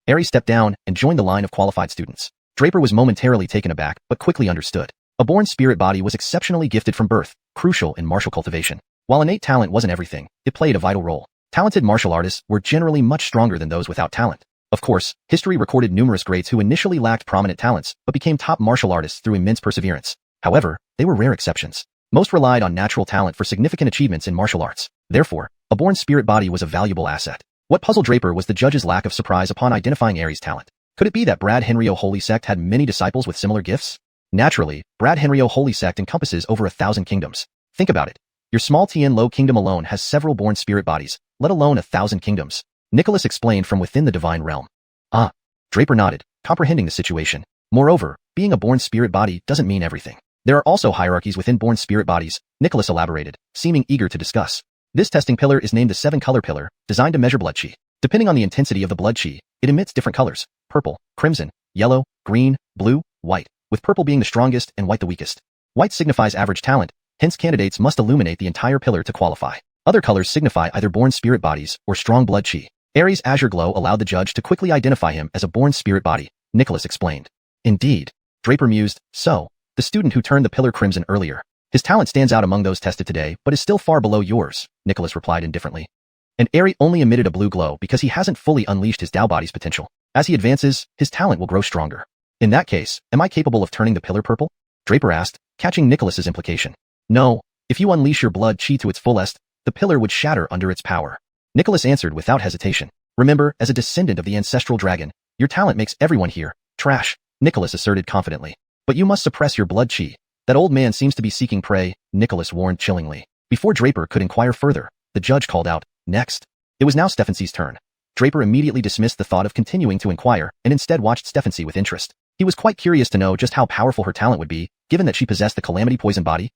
Heir stepped down and joined the line of qualified students. Draper was momentarily taken aback, but quickly understood. A born spirit body was exceptionally gifted from birth, crucial in martial cultivation. While innate talent wasn't everything, it played a vital role. Talented martial artists were generally much stronger than those without talent. Of course, history recorded numerous greats who initially lacked prominent talents, but became top martial artists through immense perseverance. However, they were rare exceptions. Most relied on natural talent for significant achievements in martial arts. Therefore, a born spirit body was a valuable asset. What puzzled Draper was the judge's lack of surprise upon identifying Heir's talent. Could it be that Brad Henrio Holy Sect had many disciples with similar gifts? Naturally, Brad Henrio Holy Sect encompasses over 1,000 kingdoms. Think about it. Your small Tianlo kingdom alone has several born spirit bodies, let alone 1,000 kingdoms. Nicholas explained from within the divine realm. Ah. Draper nodded, comprehending the situation. Moreover, being a born spirit body doesn't mean everything. There are also hierarchies within born spirit bodies, Nicholas elaborated, seeming eager to discuss. This testing pillar is named the 7-color pillar, designed to measure blood chi. Depending on the intensity of the blood chi, it emits different colors: purple, crimson, yellow, green, blue, white, with purple being the strongest and white the weakest. White signifies average talent, hence candidates must illuminate the entire pillar to qualify. Other colors signify either born spirit bodies or strong blood chi. Aries' azure glow allowed the judge to quickly identify him as a born spirit body, Nicholas explained. Indeed. Draper mused, so, the student who turned the pillar crimson earlier. His talent stands out among those tested today, but is still far below yours, Nicholas replied indifferently. And Aries only emitted a blue glow because he hasn't fully unleashed his Tao body's potential. As he advances, his talent will grow stronger. In that case, am I capable of turning the pillar purple? Draper asked, catching Nicholas's implication. No, if you unleash your blood chi to its fullest, the pillar would shatter under its power. Nicholas answered without hesitation. Remember, as a descendant of the ancestral dragon, your talent makes everyone here trash, Nicholas asserted confidently. But you must suppress your blood chi. That old man seems to be seeking prey, Nicholas warned chillingly. Before Draper could inquire further, the judge called out, next. It was now Stefancy's turn. Draper immediately dismissed the thought of continuing to inquire and instead watched Stefancy with interest. He was quite curious to know just how powerful her talent would be, given that she possessed the calamity poison body.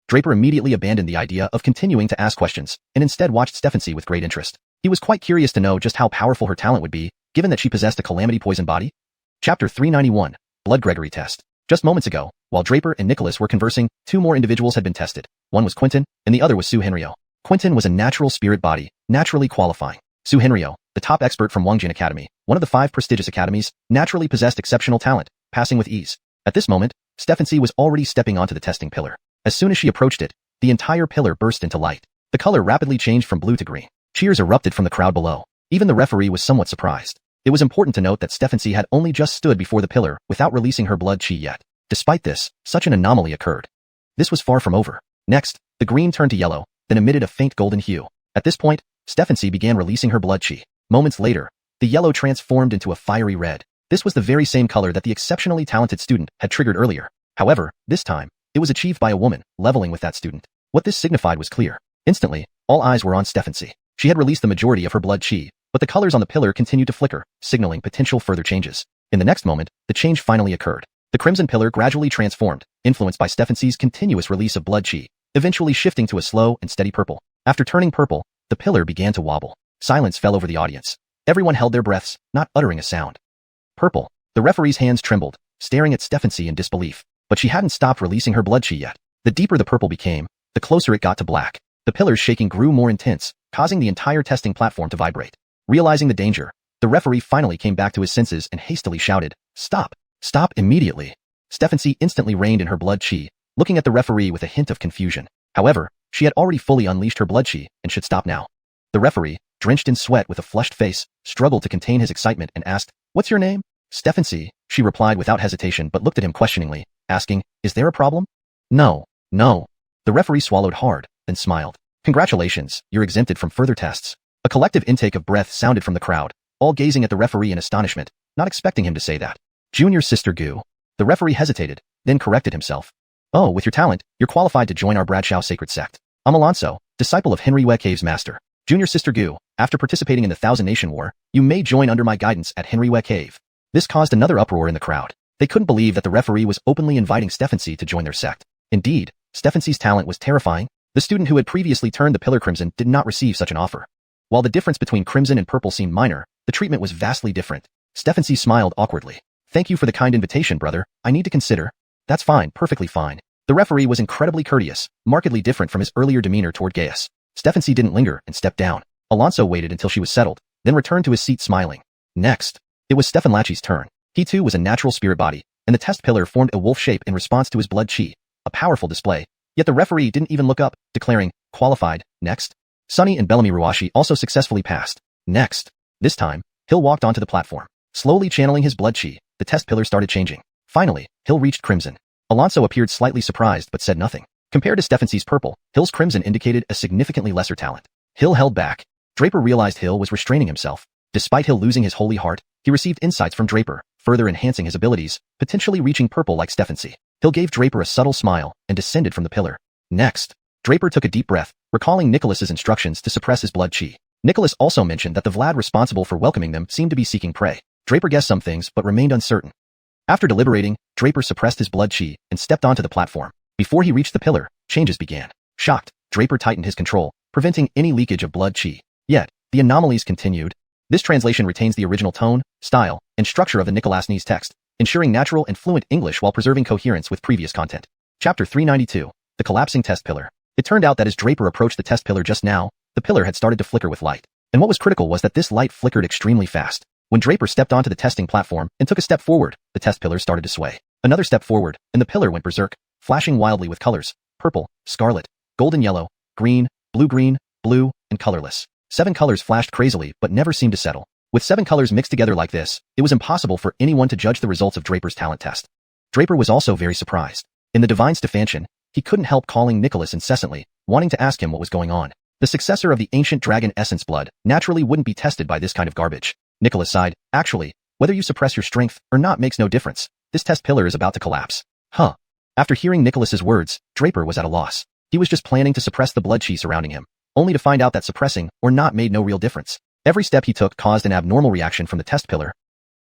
Draper immediately abandoned the idea of continuing to ask questions and instead watched Stefancy with great interest. He was quite curious to know just how powerful her talent would be, given that she possessed a calamity poison body. Chapter 391, Blood Gregory Test. Just moments ago, while Draper and Nicholas were conversing, two more individuals had been tested. One was Quentin, and the other was xiuxian. Quentin was a natural spirit body, naturally qualifying. xiuxian, the top expert from Wangjin Academy, one of the 5 prestigious academies, naturally possessed exceptional talent, passing with ease. At this moment, Stefancy was already stepping onto the testing pillar. As soon as she approached it, the entire pillar burst into light. The color rapidly changed from blue to green. Cheers erupted from the crowd below. Even the referee was somewhat surprised. It was important to note that Stefancy had only just stood before the pillar without releasing her blood chi yet. Despite this, such an anomaly occurred. This was far from over. Next, the green turned to yellow, then emitted a faint golden hue. At this point, Stefancy began releasing her blood chi. Moments later, the yellow transformed into a fiery red. This was the very same color that the exceptionally talented student had triggered earlier. However, this time, it was achieved by a woman, leveling with that student. What this signified was clear. Instantly, all eyes were on Stefancy. She had released the majority of her blood chi, but the colors on the pillar continued to flicker, signaling potential further changes. In the next moment, the change finally occurred. The crimson pillar gradually transformed, influenced by Stefancy's continuous release of blood chi, eventually shifting to a slow and steady purple. After turning purple, the pillar began to wobble. Silence fell over the audience. Everyone held their breaths, not uttering a sound. Purple. The referee's hands trembled, staring at Stefancy in disbelief. But she hadn't stopped releasing her blood chi yet. The deeper the purple became, the closer it got to black. The pillar's shaking grew more intense, causing the entire testing platform to vibrate. Realizing the danger, the referee finally came back to his senses and hastily shouted, "Stop! Stop immediately!" Stefancy instantly reined in her blood chi, looking at the referee with a hint of confusion. However, she had already fully unleashed her blood chi and should stop now. The referee, drenched in sweat with a flushed face, struggled to contain his excitement and asked, "What's your name?" "Stefancy," she replied without hesitation but looked at him questioningly, asking, "Is there a problem?" No. The referee swallowed hard, then smiled. "Congratulations, you're exempted from further tests." A collective intake of breath sounded from the crowd, all gazing at the referee in astonishment, not expecting him to say that. "Junior sister Gu." The referee hesitated, then corrected himself. "Oh, with your talent, you're qualified to join our Bradshaw sacred sect. I'm Alonso, disciple of Henry Cave's master. Junior sister Gu, after participating in the Thousand Nation War, you may join under my guidance at Henry Cave." This caused another uproar in the crowd. They couldn't believe that the referee was openly inviting Stefancy to join their sect. Indeed, Stefancy's talent was terrifying. The student who had previously turned the pillar crimson did not receive such an offer. While the difference between crimson and purple seemed minor, the treatment was vastly different. Stefancy smiled awkwardly. "Thank you for the kind invitation, brother. I need to consider." "That's fine, perfectly fine." The referee was incredibly courteous, markedly different from his earlier demeanor toward Gaius. Stefancy didn't linger and stepped down. Alonso waited until she was settled, then returned to his seat smiling. Next, it was Stefan Lachie's turn. He too was a natural spirit body, and the test pillar formed a wolf shape in response to his blood chi, a powerful display. Yet the referee didn't even look up, declaring, "Qualified, next." Sunny and Bellamy Ruashi also successfully passed. Next. This time, Hill walked onto the platform. Slowly channeling his blood chi, the test pillar started changing. Finally, Hill reached crimson. Alonso appeared slightly surprised but said nothing. Compared to Stefancy's purple, Hill's crimson indicated a significantly lesser talent. Hill held back. Draper realized Hill was restraining himself. Despite Hill losing his holy heart, he received insights from Draper, further enhancing his abilities, potentially reaching purple like Stefancy. Hill gave Draper a subtle smile and descended from the pillar. Next, Draper took a deep breath, recalling Nicholas's instructions to suppress his blood chi. Nicholas also mentioned that the Vlad responsible for welcoming them seemed to be seeking prey. Draper guessed some things but remained uncertain. After deliberating, Draper suppressed his blood chi and stepped onto the platform. Before he reached the pillar, changes began. Shocked, Draper tightened his control, preventing any leakage of blood chi. Yet, the anomalies continued. This translation retains the original tone, style, and structure of the Nicolasnese text, ensuring natural and fluent English while preserving coherence with previous content. Chapter 392, The Collapsing Test Pillar. It turned out that as Draper approached the test pillar just now, the pillar had started to flicker with light. And what was critical was that this light flickered extremely fast. When Draper stepped onto the testing platform and took a step forward, the test pillar started to sway. Another step forward, and the pillar went berserk, flashing wildly with colors: purple, scarlet, golden yellow, green, blue, and colorless. 7 colors flashed crazily but never seemed to settle. With 7 colors mixed together like this, it was impossible for anyone to judge the results of Draper's talent test. Draper was also very surprised. In the divine Stephantian, he couldn't help calling Nicholas incessantly, wanting to ask him what was going on. The successor of the ancient dragon essence blood naturally wouldn't be tested by this kind of garbage. Nicholas sighed. Actually, whether you suppress your strength or not makes no difference. This test pillar is about to collapse. Huh. After hearing Nicholas's words, Draper was at a loss. He was just planning to suppress the blood chi surrounding him, only to find out that suppressing or not made no real difference. Every step he took caused an abnormal reaction from the test pillar.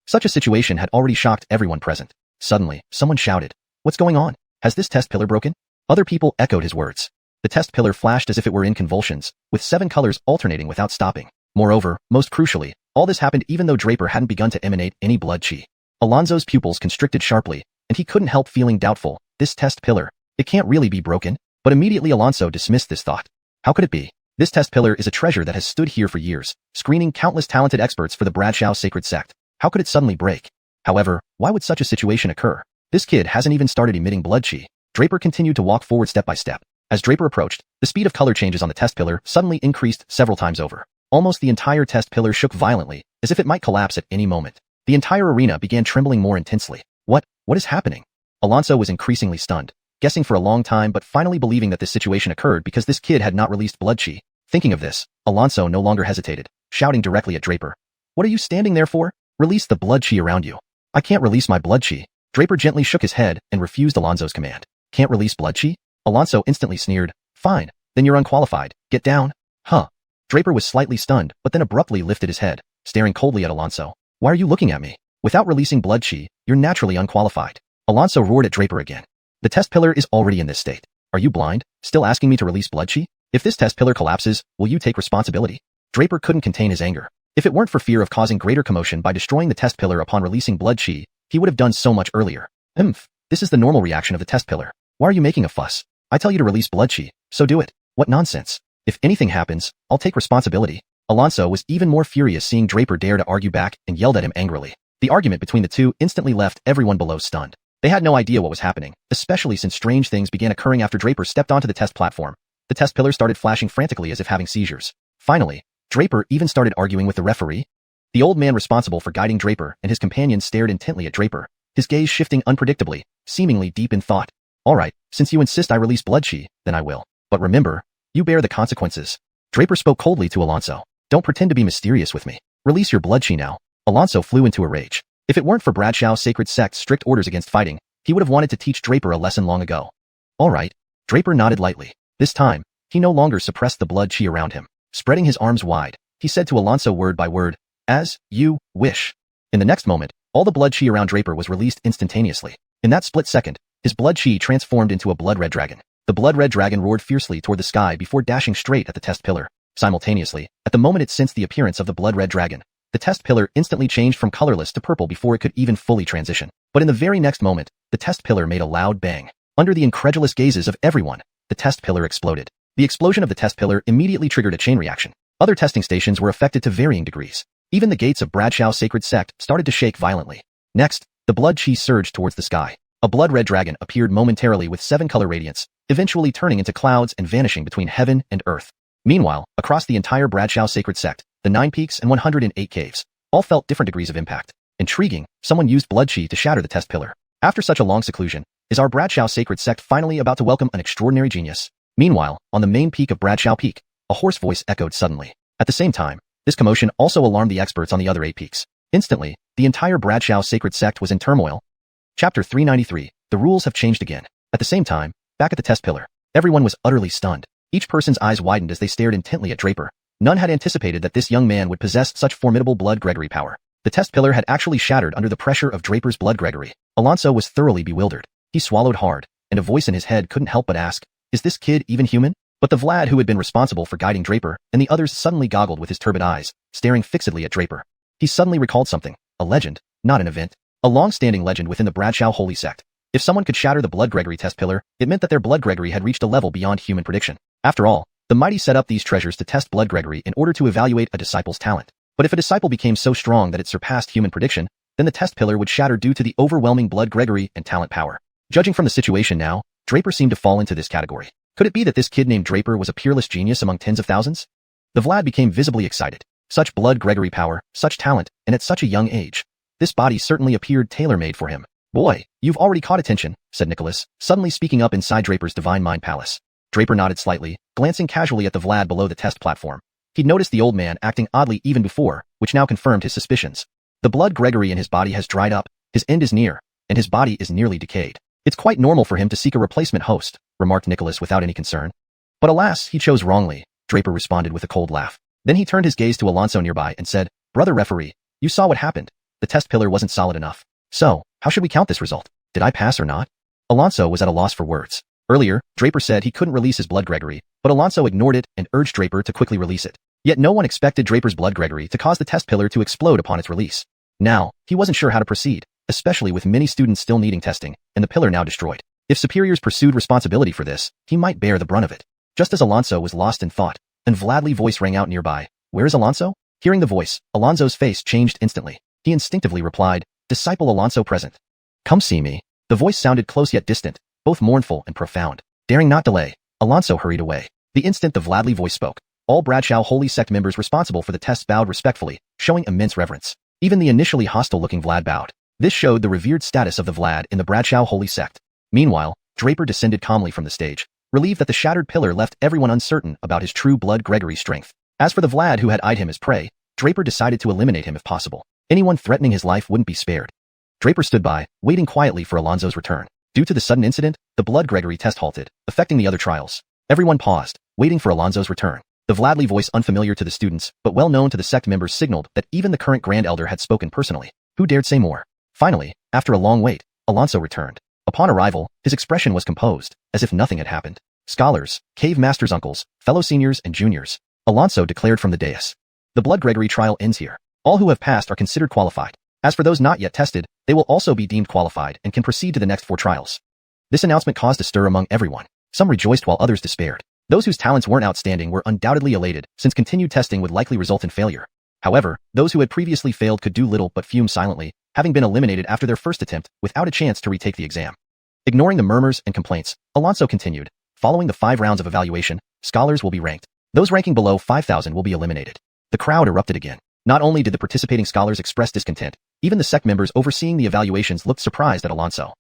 Such a situation had already shocked everyone present. Suddenly, someone shouted, "What's going on? Has this test pillar broken?" Other people echoed his words. The test pillar flashed as if it were in convulsions, with 7 colors alternating without stopping. Moreover, most crucially, all this happened even though Draper hadn't begun to emanate any blood chi. Alonso's pupils constricted sharply, and he couldn't help feeling doubtful. This test pillar, it can't really be broken? But immediately Alonso dismissed this thought. How could it be? This test pillar is a treasure that has stood here for years, screening countless talented experts for the Bradshaw sacred sect. How could it suddenly break? However, why would such a situation occur? This kid hasn't even started emitting blood chi. Draper continued to walk forward step by step. As Draper approached, the speed of color changes on the test pillar suddenly increased several times over. Almost the entire test pillar shook violently, as if it might collapse at any moment. The entire arena began trembling more intensely. What is happening? Alonso was increasingly stunned, guessing for a long time but finally believing that this situation occurred because this kid had not released blood chi. Thinking of this, Alonso no longer hesitated, shouting directly at Draper. "What are you standing there for? Release the blood chi around you." "I can't release my blood chi." Draper gently shook his head and refused Alonso's command. "Can't release blood chi?" Alonso instantly sneered. "Fine, then you're unqualified. Get down." Huh. Draper was slightly stunned, but then abruptly lifted his head, staring coldly at Alonso. "Why are you looking at me? Without releasing blood chi, you're naturally unqualified." Alonso roared at Draper again. "The test pillar is already in this state. Are you blind? Still asking me to release blood chi? If this test pillar collapses, will you take responsibility?" Draper couldn't contain his anger. If it weren't for fear of causing greater commotion by destroying the test pillar upon releasing blood chi, he would have done so much earlier. This is the normal reaction of the test pillar. Why are you making a fuss? I tell you to release blood chi, so do it. What nonsense. If anything happens, I'll take responsibility." Alonso was even more furious seeing Draper dare to argue back and yelled at him angrily. The argument between the two instantly left everyone below stunned. They had no idea what was happening, especially since strange things began occurring after Draper stepped onto the test platform. The test pillar started flashing frantically as if having seizures. Finally, Draper even started arguing with the referee. The old man responsible for guiding Draper and his companions stared intently at Draper, his gaze shifting unpredictably, seemingly deep in thought. "All right, since you insist I release blood chi, then I will. But remember, you bear the consequences." Draper spoke coldly to Alonso. "Don't pretend to be mysterious with me. Release your blood chi now." Alonso flew into a rage. If it weren't for Bradshaw's sacred sect's strict orders against fighting, he would have wanted to teach Draper a lesson long ago. "All right." Draper nodded lightly. This time, he no longer suppressed the blood chi around him. Spreading his arms wide, he said to Alonso word by word, "As you wish." In the next moment, all the blood chi around Draper was released instantaneously. In that split second, his blood chi transformed into a blood-red dragon. The blood-red dragon roared fiercely toward the sky before dashing straight at the test pillar. Simultaneously, at the moment it sensed the appearance of the blood-red dragon, the test pillar instantly changed from colorless to purple before it could even fully transition. But in the very next moment, the test pillar made a loud bang. Under the incredulous gazes of everyone, the test pillar exploded. The explosion of the test pillar immediately triggered a chain reaction. Other testing stations were affected to varying degrees. Even the gates of Bradshaw's sacred sect started to shake violently. Next, the blood chi surged towards the sky. A blood-red dragon appeared momentarily with 7 color radiance, eventually turning into clouds and vanishing between heaven and earth. Meanwhile, across the entire Bradshaw sacred sect, the 9 peaks and 108 caves, all felt different degrees of impact. Intriguing, someone used blood chi to shatter the test pillar. After such a long seclusion, is our Bradshaw sacred sect finally about to welcome an extraordinary genius? Meanwhile, on the main peak of Bradshaw Peak, a hoarse voice echoed suddenly. At the same time, this commotion also alarmed the experts on the other 8 peaks. Instantly, the entire Bradshaw sacred sect was in turmoil. Chapter 393, the rules have changed again. At the same time, back at the test pillar, everyone was utterly stunned. Each person's eyes widened as they stared intently at Draper. None had anticipated that this young man would possess such formidable blood Gregory power. The test pillar had actually shattered under the pressure of Draper's blood Gregory. Alonso was thoroughly bewildered. He swallowed hard, and a voice in his head couldn't help but ask, "Is this kid even human?" But the Vlad who had been responsible for guiding Draper and the others suddenly goggled with his turbid eyes, staring fixedly at Draper. He suddenly recalled something, a legend, not an event. A long-standing legend within the Bradshaw holy sect. If someone could shatter the blood Gregory test pillar, it meant that their blood Gregory had reached a level beyond human prediction. After all, The mighty set up these treasures to test Blood Gregory in order to evaluate a disciple's talent. But if a disciple became so strong that it surpassed human prediction, then the test pillar would shatter due to the overwhelming Blood Gregory and talent power. Judging from the situation now, Draper seemed to fall into this category. Could it be that this kid named Draper was a peerless genius among tens of thousands? The Vlad became visibly excited. Such Blood Gregory power, such talent, and at such a young age. This body certainly appeared tailor-made for him. Boy, you've already caught attention, said Nicholas, suddenly speaking up inside Draper's divine mind palace. Draper nodded slightly, glancing casually at the Vlad below the test platform. He'd noticed the old man acting oddly even before, which now confirmed his suspicions. The Blood Gregory in his body has dried up, his end is near, and his body is nearly decayed. It's quite normal for him to seek a replacement host, remarked Nicholas without any concern. But alas, he chose wrongly, Draper responded with a cold laugh. Then he turned his gaze to Alonso nearby and said, Brother referee, you saw what happened. The test pillar wasn't solid enough. So, how should we count this result? Did I pass or not? Alonso was at a loss for words. Earlier, Draper said he couldn't release his Blood Gregory, but Alonso ignored it and urged Draper to quickly release it. Yet no one expected Draper's Blood Gregory to cause the test pillar to explode upon its release. Now, he wasn't sure how to proceed, especially with many students still needing testing, and the pillar now destroyed. If superiors pursued responsibility for this, he might bear the brunt of it. Just as Alonso was lost in thought, an Vladly voice rang out nearby. Where is Alonso? Hearing the voice, Alonso's face changed instantly. He instinctively replied, Disciple Alonso present. Come see me. The voice sounded close yet distant, both mournful and profound. Daring not delay, Alonso hurried away. The instant the Vladly voice spoke, all Bradshaw Holy Sect members responsible for the tests bowed respectfully, showing immense reverence. Even the initially hostile-looking Vlad bowed. This showed the revered status of the Vlad in the Bradshaw Holy Sect. Meanwhile, Draper descended calmly from the stage, relieved that the shattered pillar left everyone uncertain about his true Blood Gregory strength. As for the Vlad who had eyed him as prey, Draper decided to eliminate him if possible. Anyone threatening his life wouldn't be spared. Draper stood by, waiting quietly for Alonso's return. Due to the sudden incident, the Blood Gregory test halted, affecting the other trials. Everyone paused, waiting for Alonso's return. The Vladly voice, unfamiliar to the students, but well known to the sect members, signaled that even the current Grand Elder had spoken personally. Who dared say more? Finally, after a long wait, Alonso returned. Upon arrival, his expression was composed, as if nothing had happened. Scholars, cave masters' uncles, fellow seniors and juniors, Alonso declared from the dais. The Blood Gregory trial ends here. All who have passed are considered qualified. As for those not yet tested, they will also be deemed qualified and can proceed to the next 4 trials. This announcement caused a stir among everyone. Some rejoiced while others despaired. Those whose talents weren't outstanding were undoubtedly elated, since continued testing would likely result in failure. However, those who had previously failed could do little but fume silently, having been eliminated after their first attempt, without a chance to retake the exam. Ignoring the murmurs and complaints, Alonso continued, following the 5 rounds of evaluation, scholars will be ranked. Those ranking below 5,000 will be eliminated. The crowd erupted again. Not only did the participating scholars express discontent, even the sect members overseeing the evaluations looked surprised at Alonso.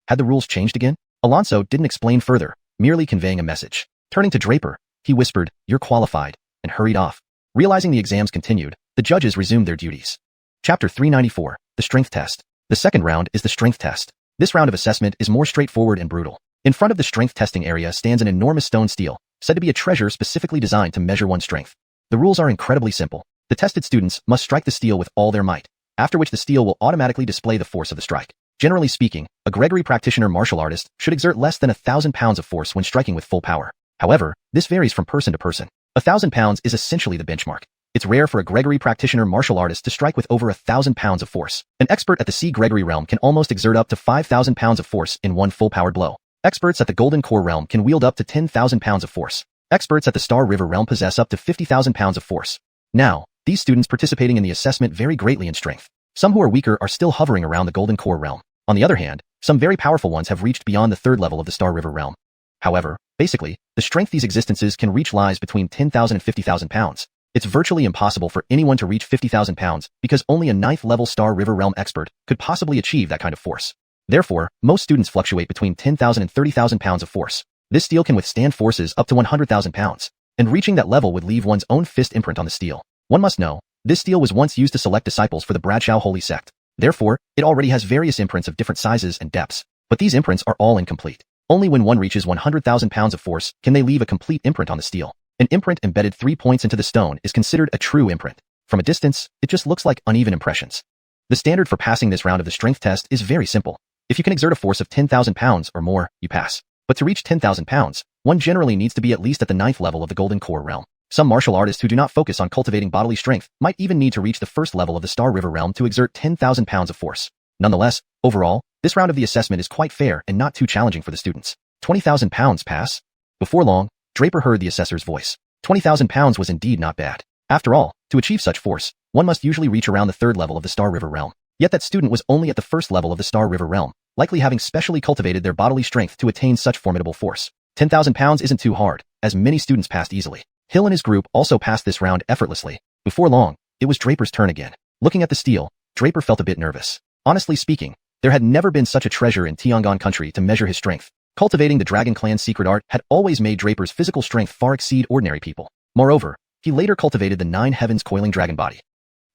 Had the rules changed again? Alonso didn't explain further, merely conveying a message. Turning to Draper, he whispered, You're qualified, and hurried off. Realizing the exams continued, the judges resumed their duties. Chapter 394, The Strength Test. The second round is the Strength Test. This round of assessment is more straightforward and brutal. In front of the strength testing area stands an enormous stone stele, said to be a treasure specifically designed to measure one's strength. The rules are incredibly simple. The tested students must strike the stele with all their might, after which the stele will automatically display the force of the strike. Generally speaking, a Gregory practitioner martial artist should exert less than 1,000 pounds of force when striking with full power. However, this varies from person to person. 1,000 pounds is essentially the benchmark. It's rare for a Gregory practitioner martial artist to strike with over 1,000 pounds of force. An expert at the C Gregory realm can almost exert up to 5,000 pounds of force in one full-powered blow. Experts at the Golden Core realm can wield up to 10,000 pounds of force. Experts at the Star River realm possess up to 50,000 pounds of force. Now, these students participating in the assessment vary greatly in strength. Some who are weaker are still hovering around the Golden Core realm. On the other hand, some very powerful ones have reached beyond the 3rd level of the Star River realm. However, basically, the strength these existences can reach lies between 10,000 and 50,000 pounds. It's virtually impossible for anyone to reach 50,000 pounds because only a 9th level Star River realm expert could possibly achieve that kind of force. Therefore, most students fluctuate between 10,000 and 30,000 pounds of force. This steel can withstand forces up to 100,000 pounds, and reaching that level would leave one's own fist imprint on the steel. One must know, this steel was once used to select disciples for the Bradshaw Holy Sect. Therefore, it already has various imprints of different sizes and depths, but these imprints are all incomplete. Only when one reaches 100,000 pounds of force can they leave a complete imprint on the steel. An imprint embedded 3 points into the stone is considered a true imprint. From a distance, it just looks like uneven impressions. The standard for passing this round of the strength test is very simple. If you can exert a force of 10,000 pounds or more, you pass. But to reach 10,000 pounds, one generally needs to be at least at the 9th level of the Golden Core realm. Some martial artists who do not focus on cultivating bodily strength might even need to reach the 1st level of the Star River realm to exert 10,000 pounds of force. Nonetheless, overall, this round of the assessment is quite fair and not too challenging for the students. 20,000 pounds pass. Before long, Draper heard the assessor's voice. 20,000 pounds was indeed not bad. After all, to achieve such force, one must usually reach around the 3rd level of the Star River realm. Yet that student was only at the 1st level of the Star River realm, likely having specially cultivated their bodily strength to attain such formidable force. 10,000 pounds isn't too hard, as many students passed easily. Hill and his group also passed this round effortlessly. Before long, it was Draper's turn again. Looking at the steel, Draper felt a bit nervous. Honestly speaking, there had never been such a treasure in Tiangong country to measure his strength. Cultivating the Dragon Clan's secret art had always made Draper's physical strength far exceed ordinary people. Moreover, he later cultivated the 9 Heavens coiling dragon body.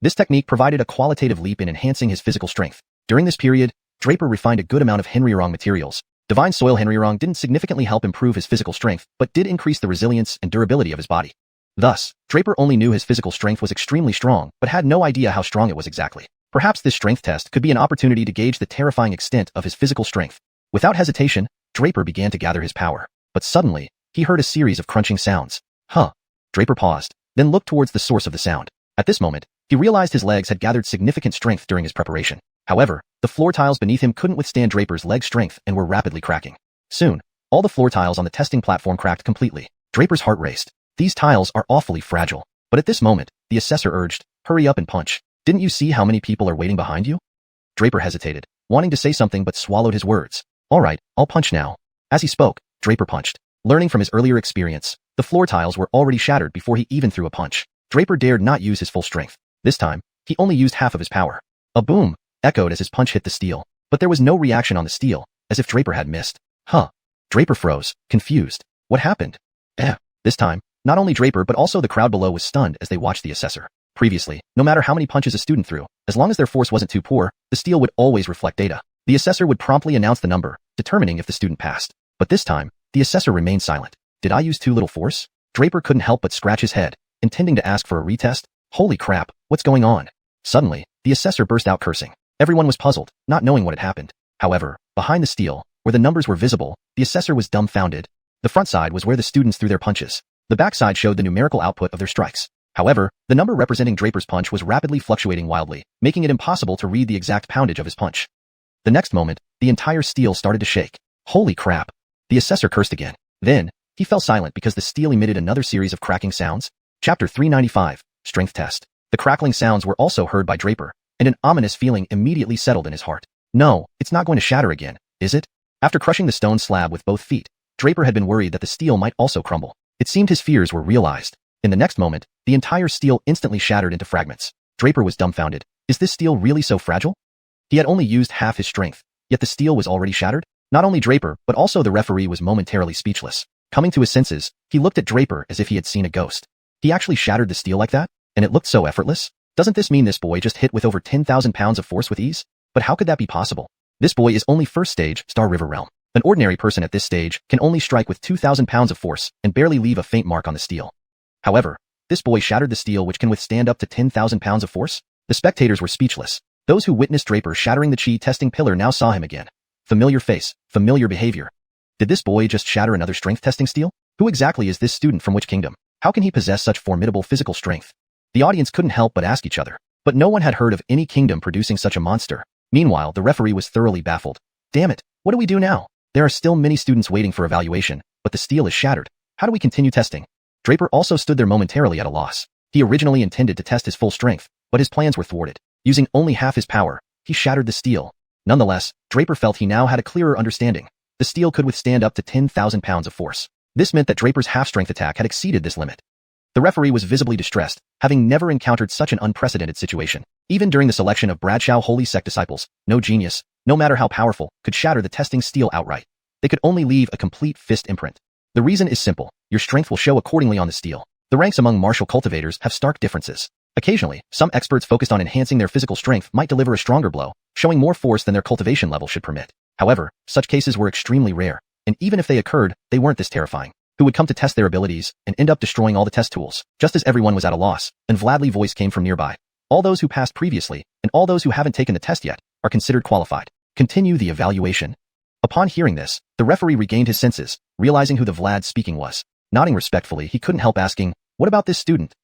This technique provided a qualitative leap in enhancing his physical strength. During this period, Draper refined a good amount of Henryurong materials. Divine Soil Henryurong didn't significantly help improve his physical strength, but did increase the resilience and durability of his body. Thus, Draper only knew his physical strength was extremely strong, but had no idea how strong it was exactly. Perhaps this strength test could be an opportunity to gauge the terrifying extent of his physical strength. Without hesitation, Draper began to gather his power. But suddenly, he heard a series of crunching sounds. Draper paused, then looked towards the source of the sound. At this moment, he realized his legs had gathered significant strength during his preparation. However, the floor tiles beneath him couldn't withstand Draper's leg strength and were rapidly cracking. Soon, all the floor tiles on the testing platform cracked completely. Draper's heart raced. These tiles are awfully fragile. But at this moment, the assessor urged, "Hurry up and punch. Didn't you see how many people are waiting behind you?" Draper hesitated, wanting to say something but swallowed his words. "All right, I'll punch now." As he spoke, Draper punched. Learning from his earlier experience, the floor tiles were already shattered before he even threw a punch. Draper dared not use his full strength. This time, he only used half of his power. A boom echoed as his punch hit the steel, but there was no reaction on the steel, as if Draper had missed. Draper froze, confused. What happened? This time, not only Draper but also the crowd below was stunned as they watched the assessor. Previously, no matter how many punches a student threw, as long as their force wasn't too poor, the steel would always reflect data. The assessor would promptly announce the number, determining if the student passed. But this time, the assessor remained silent. Did I use too little force? Draper couldn't help but scratch his head, intending to ask for a retest. Holy crap, what's going on? Suddenly, the assessor burst out cursing. Everyone was puzzled, not knowing what had happened. However, behind the steel, where the numbers were visible, the assessor was dumbfounded. The front side was where the students threw their punches. The back side showed the numerical output of their strikes. However, the number representing Draper's punch was rapidly fluctuating wildly, making it impossible to read the exact poundage of his punch. The next moment, the entire steel started to shake. Holy crap! The assessor cursed again. Then, he fell silent because the steel emitted another series of cracking sounds. Chapter 395, Strength Test. The crackling sounds were also heard by Draper, and an ominous feeling immediately settled in his heart. No, it's not going to shatter again, is it? After crushing the stone slab with both feet, Draper had been worried that the steel might also crumble. It seemed his fears were realized. In the next moment, the entire steel instantly shattered into fragments. Draper was dumbfounded. Is this steel really so fragile? He had only used half his strength, yet the steel was already shattered? Not only Draper, but also the referee was momentarily speechless. Coming to his senses, he looked at Draper as if he had seen a ghost. He actually shattered the steel like that? And it looked so effortless? Doesn't this mean this boy just hit with over 10,000 pounds of force with ease? But how could that be possible? This boy is only first stage, Star River realm. An ordinary person at this stage can only strike with 2,000 pounds of force and barely leave a faint mark on the steel. However, this boy shattered the steel which can withstand up to 10,000 pounds of force? The spectators were speechless. Those who witnessed Draper shattering the chi testing pillar now saw him again. Familiar face, familiar behavior. Did this boy just shatter another strength testing steel? Who exactly is this student from which kingdom? How can he possess such formidable physical strength? The audience couldn't help but ask each other. But no one had heard of any kingdom producing such a monster. Meanwhile, the referee was thoroughly baffled. Damn it, what do we do now? There are still many students waiting for evaluation, but the steel is shattered. How do we continue testing? Draper also stood there momentarily at a loss. He originally intended to test his full strength, but his plans were thwarted. Using only half his power, he shattered the steel. Nonetheless, Draper felt he now had a clearer understanding. The steel could withstand up to 10,000 pounds of force. This meant that Draper's half-strength attack had exceeded this limit. The referee was visibly distressed, having never encountered such an unprecedented situation. Even during the selection of Bradshaw Holy Sect disciples, no genius, no matter how powerful, could shatter the testing steel outright. They could only leave a complete fist imprint. The reason is simple. Your strength will show accordingly on the steel. The ranks among martial cultivators have stark differences. Occasionally, some experts focused on enhancing their physical strength might deliver a stronger blow, showing more force than their cultivation level should permit. However, such cases were extremely rare, and even if they occurred, they weren't this terrifying. Who would come to test their abilities and end up destroying all the test tools? Just as everyone was at a loss, and Vladley's voice came from nearby. All those who passed previously, and all those who haven't taken the test yet, are considered qualified. Continue the evaluation. Upon hearing this, the referee regained his senses, realizing who the Vlad speaking was. Nodding respectfully, he couldn't help asking, "What about this student?"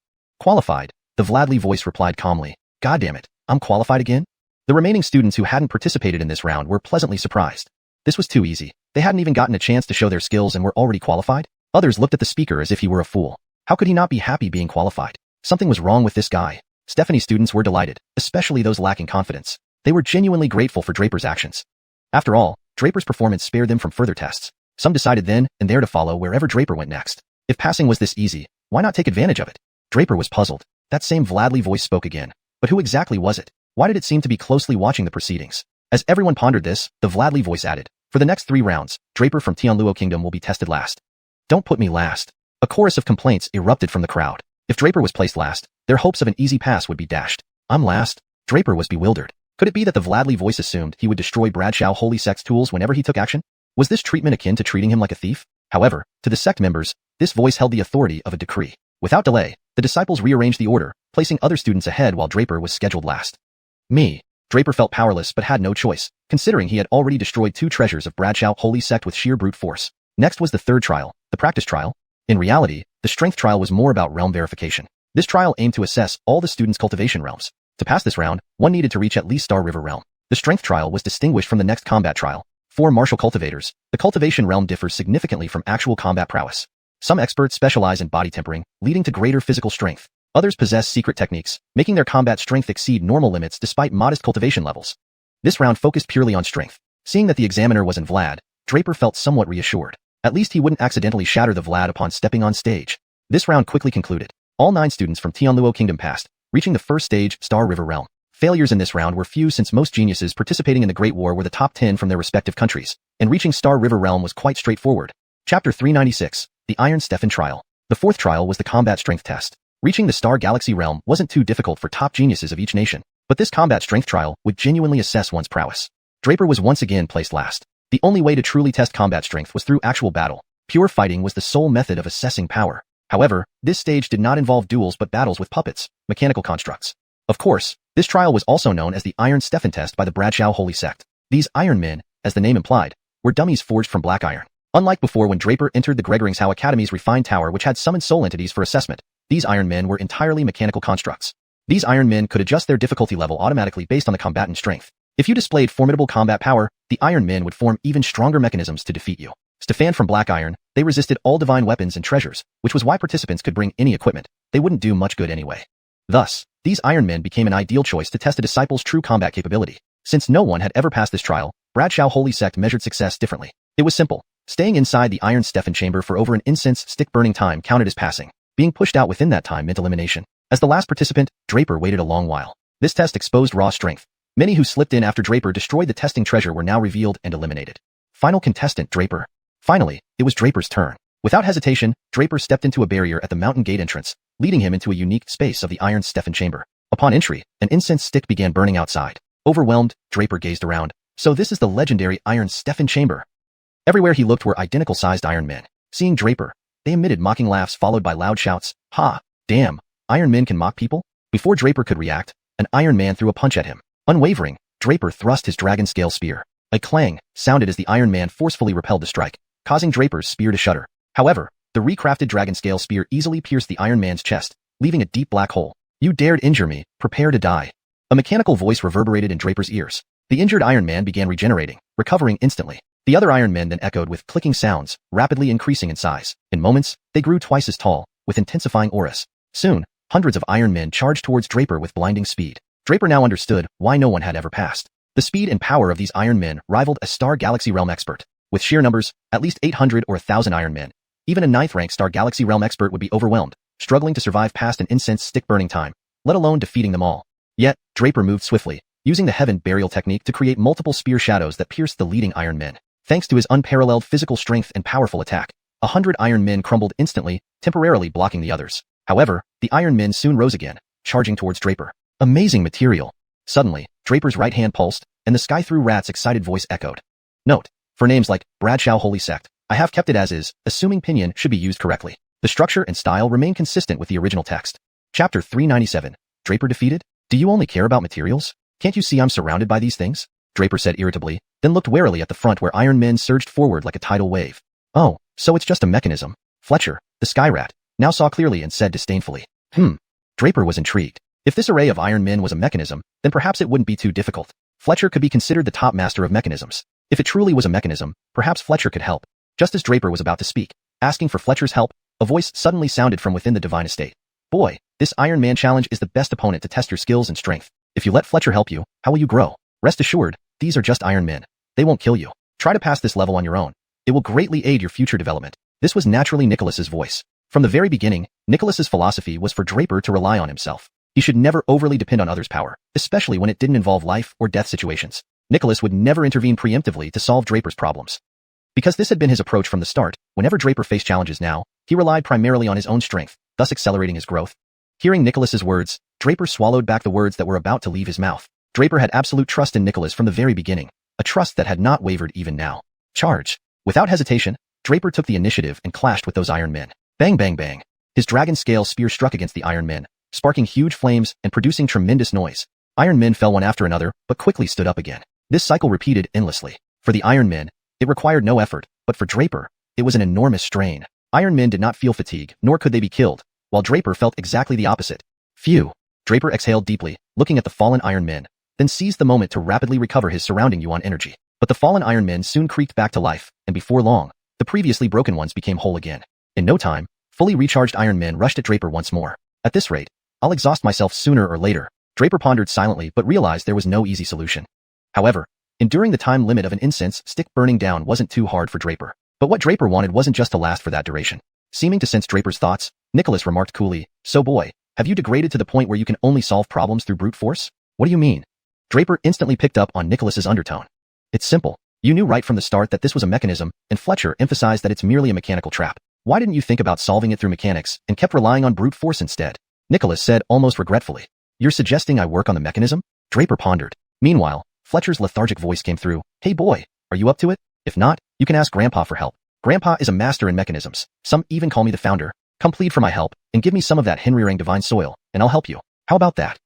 "Qualified," the Vladley voice replied calmly. "God damn it, I'm qualified again?" The remaining students who hadn't participated in this round were pleasantly surprised. This was too easy. They hadn't even gotten a chance to show their skills and were already qualified? Others looked at the speaker as if he were a fool. How could he not be happy being qualified? Something was wrong with this guy. Stephanie's students were delighted, especially those lacking confidence. They were genuinely grateful for Draper's actions. After all, Draper's performance spared them from further tests. Some decided then and there to follow wherever Draper went next. If passing was this easy, why not take advantage of it? Draper was puzzled. That same Vladly voice spoke again. But who exactly was it? Why did it seem to be closely watching the proceedings? As everyone pondered this, the Vladly voice added, "For the next 3 rounds, Draper from Tianluo Kingdom will be tested last." "Don't put me last." A chorus of complaints erupted from the crowd. If Draper was placed last, their hopes of an easy pass would be dashed. "I'm last?" Draper was bewildered. Could it be that the Vladly voice assumed he would destroy Bradshaw Holy Sect's tools whenever he took action? Was this treatment akin to treating him like a thief? However, to the sect members, this voice held the authority of a decree. Without delay, the disciples rearranged the order, placing other students ahead while Draper was scheduled last. Draper felt powerless but had no choice, considering he had already destroyed 2 treasures of Bradshaw Holy Sect with sheer brute force. Next was the 3rd trial, the practice trial. In reality, the strength trial was more about realm verification. This trial aimed to assess all the students' cultivation realms. To pass this round, one needed to reach at least Star River realm. The strength trial was distinguished from the next combat trial. For martial cultivators, the cultivation realm differs significantly from actual combat prowess. Some experts specialize in body tempering, leading to greater physical strength. Others possess secret techniques, making their combat strength exceed normal limits despite modest cultivation levels. This round focused purely on strength. Seeing that the examiner was in Vlad, Draper felt somewhat reassured. At least he wouldn't accidentally shatter the Vlad upon stepping on stage. This round quickly concluded. All 9 students from Tianluo Kingdom passed, reaching the first stage, Star River realm. Failures in this round were few since most geniuses participating in the Great War were the top 10 from their respective countries, and reaching Star River realm was quite straightforward. Chapter 396, The Iron Stefan Trial. The 4th trial was the combat strength test. Reaching the Star Galaxy realm wasn't too difficult for top geniuses of each nation, but this combat strength trial would genuinely assess one's prowess. Draper was once again placed last. The only way to truly test combat strength was through actual battle. Pure fighting was the sole method of assessing power. However, this stage did not involve duels but battles with puppets, mechanical constructs. Of course, this trial was also known as the Iron Stefan test by the Bradshaw Holy Sect. These Iron Men, as the name implied, were dummies forged from black iron. Unlike before when Draper entered the Gregoringshow Academy's refined tower which had summoned soul entities for assessment, these Iron Men were entirely mechanical constructs. These Iron Men could adjust their difficulty level automatically based on the combatant strength. If you displayed formidable combat power, the Iron Men would form even stronger mechanisms to defeat you. Stefan from black iron, they resisted all divine weapons and treasures, which was why participants could bring any equipment. They wouldn't do much good anyway. Thus, these Iron Men became an ideal choice to test a disciple's true combat capability. Since no one had ever passed this trial, Bradshaw Holy Sect measured success differently. It was simple. Staying inside the Iron Stefan chamber for over an incense stick burning time counted as passing. Being pushed out within that time meant elimination. As the last participant, Draper waited a long while. This test exposed raw strength. Many who slipped in after Draper destroyed the testing treasure were now revealed and eliminated. Final contestant, Draper. Finally, it was Draper's turn. Without hesitation, Draper stepped into a barrier at the mountain gate entrance, leading him into a unique space of the Iron Stefan chamber. Upon entry, an incense stick began burning outside. Overwhelmed, Draper gazed around. So this is the legendary Iron Stefan chamber. Everywhere he looked were identical-sized Iron Men. Seeing Draper, they emitted mocking laughs followed by loud shouts. Ha! Damn! Iron Men can mock people? Before Draper could react, an Iron Man threw a punch at him. Unwavering, Draper thrust his dragon scale spear. A clang sounded as the Iron Man forcefully repelled the strike, causing Draper's spear to shudder. However, the recrafted dragon scale spear easily pierced the Iron Man's chest, leaving a deep black hole. You dared injure me, prepare to die. A mechanical voice reverberated in Draper's ears. The injured Iron Man began regenerating, recovering instantly. The other Iron Men then echoed with clicking sounds, rapidly increasing in size. In moments, they grew twice as tall, with intensifying auras. Soon, hundreds of Iron Men charged towards Draper with blinding speed. Draper now understood why no one had ever passed. The speed and power of these Iron Men rivaled a Star Galaxy Realm expert. With sheer numbers, at least 800 or 1,000 Iron Men. Even a 9th-rank Star Galaxy Realm expert would be overwhelmed, struggling to survive past an incense stick burning time, let alone defeating them all. Yet, Draper moved swiftly, using the Heaven Burial technique to create multiple spear shadows that pierced the leading Iron Men. Thanks to his unparalleled physical strength and powerful attack, 100 Iron Men crumbled instantly, temporarily blocking the others. However, the Iron Men soon rose again, charging towards Draper. Amazing material. Suddenly, Draper's right hand pulsed, and the Sky Through Rat's excited voice echoed. Note: for names like Bradshaw Holy Sect, I have kept it as is, assuming pinyin should be used correctly. The structure and style remain consistent with the original text. Chapter 397. Draper defeated? Do you only care about materials? Can't you see I'm surrounded by these things? Draper said irritably, then looked warily at the front where Iron Men surged forward like a tidal wave. Oh, so it's just a mechanism. Fletcher, the Sky Rat, now saw clearly and said disdainfully. Draper was intrigued. If this array of Iron Men was a mechanism, then perhaps it wouldn't be too difficult. Fletcher could be considered the top master of mechanisms. If it truly was a mechanism, perhaps Fletcher could help. Just as Draper was about to speak, asking for Fletcher's help, a voice suddenly sounded from within the divine estate. Boy, this Iron Man challenge is the best opponent to test your skills and strength. If you let Fletcher help you, how will you grow? Rest assured, these are just Iron Men. They won't kill you. Try to pass this level on your own. It will greatly aid your future development. This was naturally Nicholas's voice. From the very beginning, Nicholas's philosophy was for Draper to rely on himself. He should never overly depend on others' power, especially when it didn't involve life or death situations. Nicholas would never intervene preemptively to solve Draper's problems. Because this had been his approach from the start, whenever Draper faced challenges now, he relied primarily on his own strength, thus accelerating his growth. Hearing Nicholas's words, Draper swallowed back the words that were about to leave his mouth. Draper had absolute trust in Nicholas from the very beginning, a trust that had not wavered even now. Charge. Without hesitation, Draper took the initiative and clashed with those Iron Men. Bang bang bang. His dragon scale spear struck against the Iron Men, sparking huge flames and producing tremendous noise. Iron Men fell one after another, but quickly stood up again. This cycle repeated endlessly. For the Iron Men, it required no effort, but for Draper, it was an enormous strain. Iron Men did not feel fatigue, nor could they be killed, while Draper felt exactly the opposite. Phew. Draper exhaled deeply, looking at the fallen Iron Men, then seized the moment to rapidly recover his surrounding yuan energy. But the fallen Iron Men soon creaked back to life, and before long, the previously broken ones became whole again. In no time, fully recharged Iron Men rushed at Draper once more. At this rate, I'll exhaust myself sooner or later. Draper pondered silently but realized there was no easy solution. However, enduring the time limit of an incense stick burning down wasn't too hard for Draper. But what Draper wanted wasn't just to last for that duration. Seeming to sense Draper's thoughts, Nicholas remarked coolly, "So boy, have you degraded to the point where you can only solve problems through brute force? What do you mean?" Draper instantly picked up on Nicholas's undertone. "It's simple. You knew right from the start that this was a mechanism, and Fletcher emphasized that it's merely a mechanical trap. Why didn't you think about solving it through mechanics and kept relying on brute force instead?" Nicholas said almost regretfully. "You're suggesting I work on the mechanism?" Draper pondered. Meanwhile, Fletcher's lethargic voice came through. "Hey boy, are you up to it? If not, you can ask Grandpa for help. Grandpa is a master in mechanisms. Some even call me the founder. Come plead for my help, and give me some of that Henryring divine soil, and I'll help you. How about that?"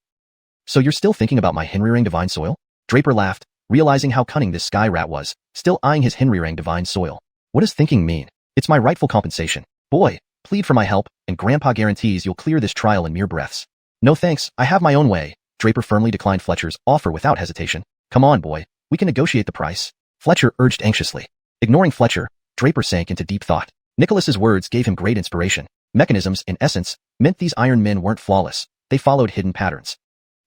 "So you're still thinking about my Henryring divine soil?" Draper laughed, realizing how cunning this sky rat was, still eyeing his Henryring divine soil. "What does thinking mean? It's my rightful compensation. Boy, plead for my help, and Grandpa guarantees you'll clear this trial in mere breaths." "No thanks, I have my own way." Draper firmly declined Fletcher's offer without hesitation. "Come on, boy, we can negotiate the price," Fletcher urged anxiously. Ignoring Fletcher, Draper sank into deep thought. Nicholas's words gave him great inspiration. Mechanisms, in essence, meant these Iron Men weren't flawless. They followed hidden patterns.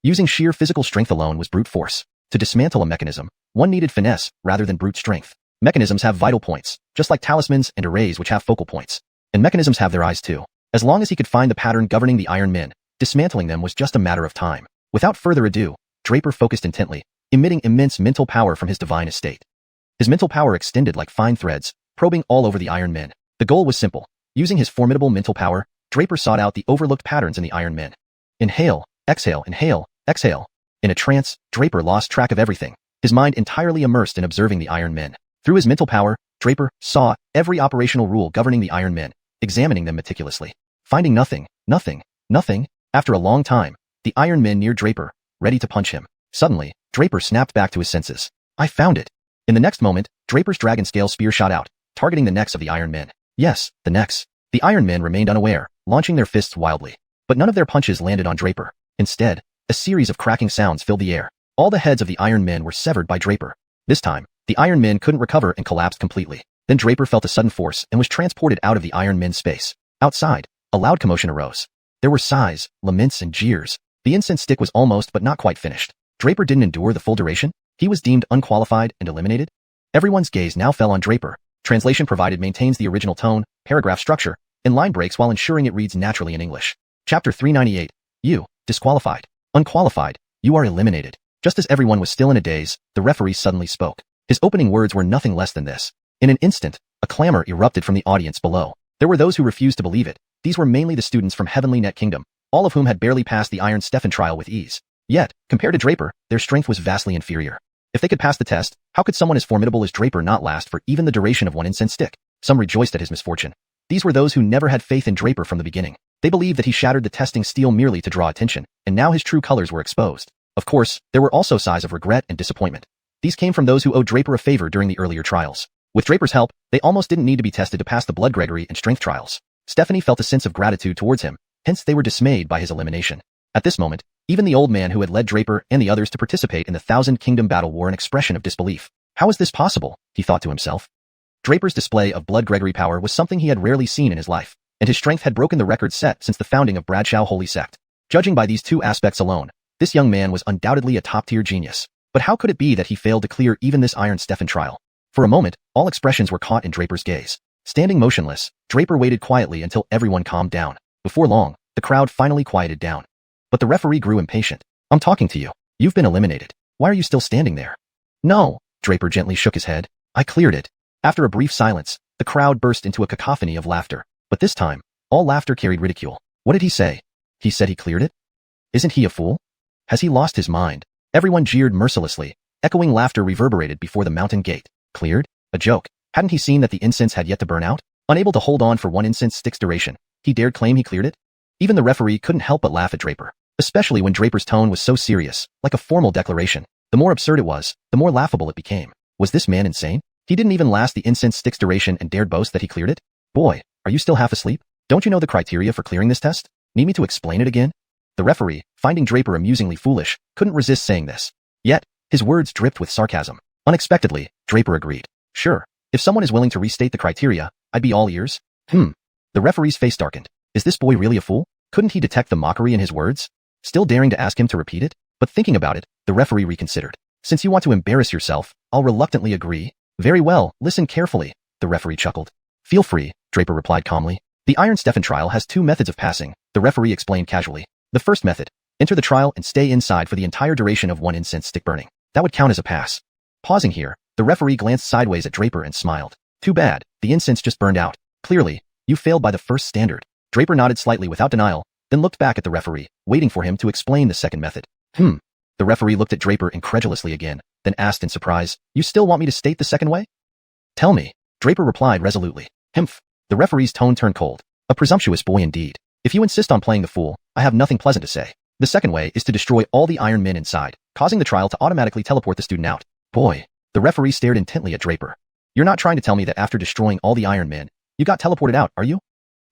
Using sheer physical strength alone was brute force. To dismantle a mechanism, one needed finesse rather than brute strength. Mechanisms have vital points, just like talismans and arrays which have focal points. And mechanisms have their eyes too. As long as he could find the pattern governing the Iron Men, dismantling them was just a matter of time. Without further ado, Draper focused intently, emitting immense mental power from his divine estate. His mental power extended like fine threads, probing all over the Iron Men. The goal was simple. Using his formidable mental power, Draper sought out the overlooked patterns in the Iron Men. Inhale, exhale, exhale. In a trance, Draper lost track of everything, his mind entirely immersed in observing the Iron Men. Through his mental power, Draper saw every operational rule governing the Iron Men, examining them meticulously. Finding nothing. After a long time, the Iron Men neared Draper, ready to punch him. Suddenly, Draper snapped back to his senses. "I found it." In the next moment, Draper's dragon scale spear shot out, targeting the necks of the Iron Men. Yes, the necks. The Iron Men remained unaware, launching their fists wildly. But none of their punches landed on Draper. Instead, a series of cracking sounds filled the air. All the heads of the Iron Men were severed by Draper. This time, the Iron Men couldn't recover and collapsed completely. Then Draper felt a sudden force and was transported out of the Iron Men's space. Outside, a loud commotion arose. There were sighs, laments, and jeers. The incense stick was almost but not quite finished. Draper didn't endure the full duration. He was deemed unqualified and eliminated. Everyone's gaze now fell on Draper. Translation provided maintains the original tone, paragraph structure, and line breaks while ensuring it reads naturally in English. Chapter 398. You, disqualified. Unqualified. You are eliminated. Just as everyone was still in a daze, the referee suddenly spoke. His opening words were nothing less than this. In an instant, a clamor erupted from the audience below. There were those who refused to believe it. These were mainly the students from Heavenly Net Kingdom, all of whom had barely passed the Iron Stefan trial with ease. Yet, compared to Draper, their strength was vastly inferior. If they could pass the test, how could someone as formidable as Draper not last for even the duration of one incense stick? Some rejoiced at his misfortune. These were those who never had faith in Draper from the beginning. They believed that he shattered the testing steel merely to draw attention, and now his true colors were exposed. Of course, there were also sighs of regret and disappointment. These came from those who owed Draper a favor during the earlier trials. With Draper's help, they almost didn't need to be tested to pass the Blood Gregory and Strength trials. Stephanie felt a sense of gratitude towards him, hence they were dismayed by his elimination. At this moment, even the old man who had led Draper and the others to participate in the Thousand Kingdom battle wore an expression of disbelief. How is this possible? He thought to himself. Draper's display of blood Gregory power was something he had rarely seen in his life, and his strength had broken the record set since the founding of Bradshaw Holy Sect. Judging by these two aspects alone, this young man was undoubtedly a top-tier genius. But how could it be that he failed to clear even this Iron Stefan trial? For a moment, all expressions were caught in Draper's gaze. Standing motionless, Draper waited quietly until everyone calmed down. Before long, the crowd finally quieted down. But the referee grew impatient. "I'm talking to you. You've been eliminated. Why are you still standing there?" "No," Draper gently shook his head. "I cleared it." After a brief silence, the crowd burst into a cacophony of laughter. But this time, all laughter carried ridicule. What did he say? He said he cleared it? Isn't he a fool? Has he lost his mind? Everyone jeered mercilessly. Echoing laughter reverberated before the mountain gate. Cleared? A joke. Hadn't he seen that the incense had yet to burn out? Unable to hold on for one incense stick's duration, he dared claim he cleared it? Even the referee couldn't help but laugh at Draper, especially when Draper's tone was so serious, like a formal declaration. The more absurd it was, the more laughable it became. Was this man insane? He didn't even last the incense stick's duration and dared boast that he cleared it? Boy, are you still half asleep? Don't you know the criteria for clearing this test? Need me to explain it again? The referee, finding Draper amusingly foolish, couldn't resist saying this. Yet, his words dripped with sarcasm. Unexpectedly, Draper agreed. Sure, if someone is willing to restate the criteria, I'd be all ears. The referee's face darkened. Is this boy really a fool? Couldn't he detect the mockery in his words? Still daring to ask him to repeat it? But thinking about it, the referee reconsidered. Since you want to embarrass yourself, I'll reluctantly agree. Very well, listen carefully, the referee chuckled. Feel free, Draper replied calmly. The Iron Stefan trial has two methods of passing, the referee explained casually. The first method, enter the trial and stay inside for the entire duration of one incense stick burning. That would count as a pass. Pausing here, the referee glanced sideways at Draper and smiled. Too bad, the incense just burned out. Clearly, you failed by the first standard. Draper nodded slightly without denial, then looked back at the referee, waiting for him to explain the second method. The referee looked at Draper incredulously again, then asked in surprise, you still want me to state the second way? Tell me, Draper replied resolutely. The referee's tone turned cold. A presumptuous boy indeed. If you insist on playing the fool, I have nothing pleasant to say. The second way is to destroy all the Iron Men inside, causing the trial to automatically teleport the student out. Boy, the referee stared intently at Draper. You're not trying to tell me that after destroying all the Iron Men, you got teleported out, are you?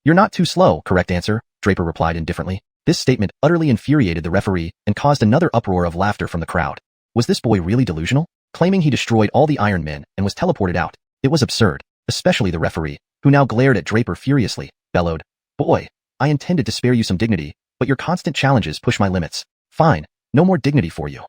You're not too slow, correct answer, Draper replied indifferently. This statement utterly infuriated the referee and caused another uproar of laughter from the crowd. Was this boy really delusional? Claiming he destroyed all the Iron Men and was teleported out. It was absurd, especially the referee, who now glared at Draper furiously, bellowed. Boy, I intended to spare you some dignity, but your constant challenges push my limits. Fine, no more dignity for you.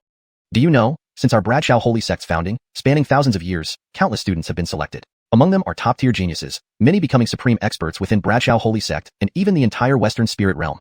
Do you know, since our Bradshaw Holy Sect's founding, spanning thousands of years, countless students have been selected. Among them are top-tier geniuses, many becoming supreme experts within Bradshaw Holy Sect and even the entire Western Spirit Realm.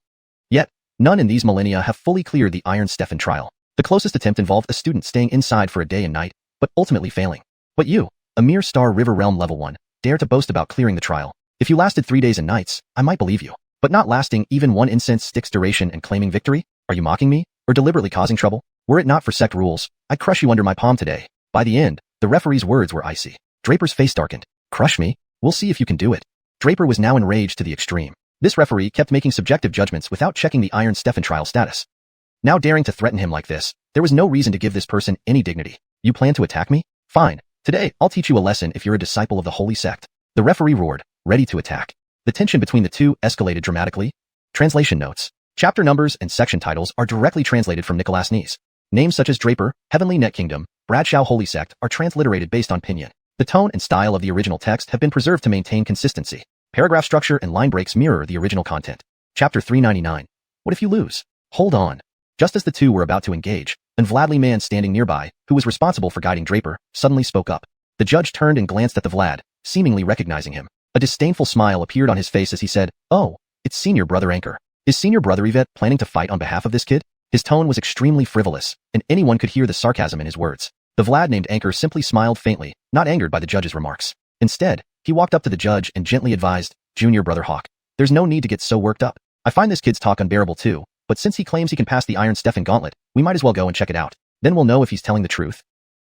Yet, none in these millennia have fully cleared the Iron Stefan trial. The closest attempt involved a student staying inside for a day and night, but ultimately failing. But you, a mere Star River Realm Level 1, dare to boast about clearing the trial. If you lasted 3 days and nights, I might believe you. But not lasting even one incense stick's duration and claiming victory? Are you mocking me? Or deliberately causing trouble? Were it not for sect rules, I'd crush you under my palm today. By the end, the referee's words were icy. Draper's face darkened. Crush me? We'll see if you can do it. Draper was now enraged to the extreme. This referee kept making subjective judgments without checking the Iron Stefan trial status. Now daring to threaten him like this, there was no reason to give this person any dignity. You plan to attack me? Fine. Today, I'll teach you a lesson if you're a disciple of the Holy Sect. The referee roared, ready to attack. The tension between the two escalated dramatically. Translation notes. Chapter numbers and section titles are directly translated from Nicolasnese. Names such as Draper, Heavenly Net Kingdom, Bradshaw Holy Sect are transliterated based on pinyin. The tone and style of the original text have been preserved to maintain consistency. Paragraph structure and line breaks mirror the original content. Chapter 399. What if you lose? Hold on. Just as the two were about to engage, an Vladly man standing nearby, who was responsible for guiding Draper, suddenly spoke up. The judge turned and glanced at the Vlad, seemingly recognizing him. A disdainful smile appeared on his face as he said, "Oh, it's senior brother Anchor. Is senior brother Yvette planning to fight on behalf of this kid?" His tone was extremely frivolous, and anyone could hear the sarcasm in his words. The Vlad named Anchor simply smiled faintly, not angered by the judge's remarks. Instead, he walked up to the judge and gently advised, "Junior brother Hawk, there's no need to get so worked up. I find this kid's talk unbearable too, but since he claims he can pass the Iron Stefan gauntlet, we might as well go and check it out. Then we'll know if he's telling the truth."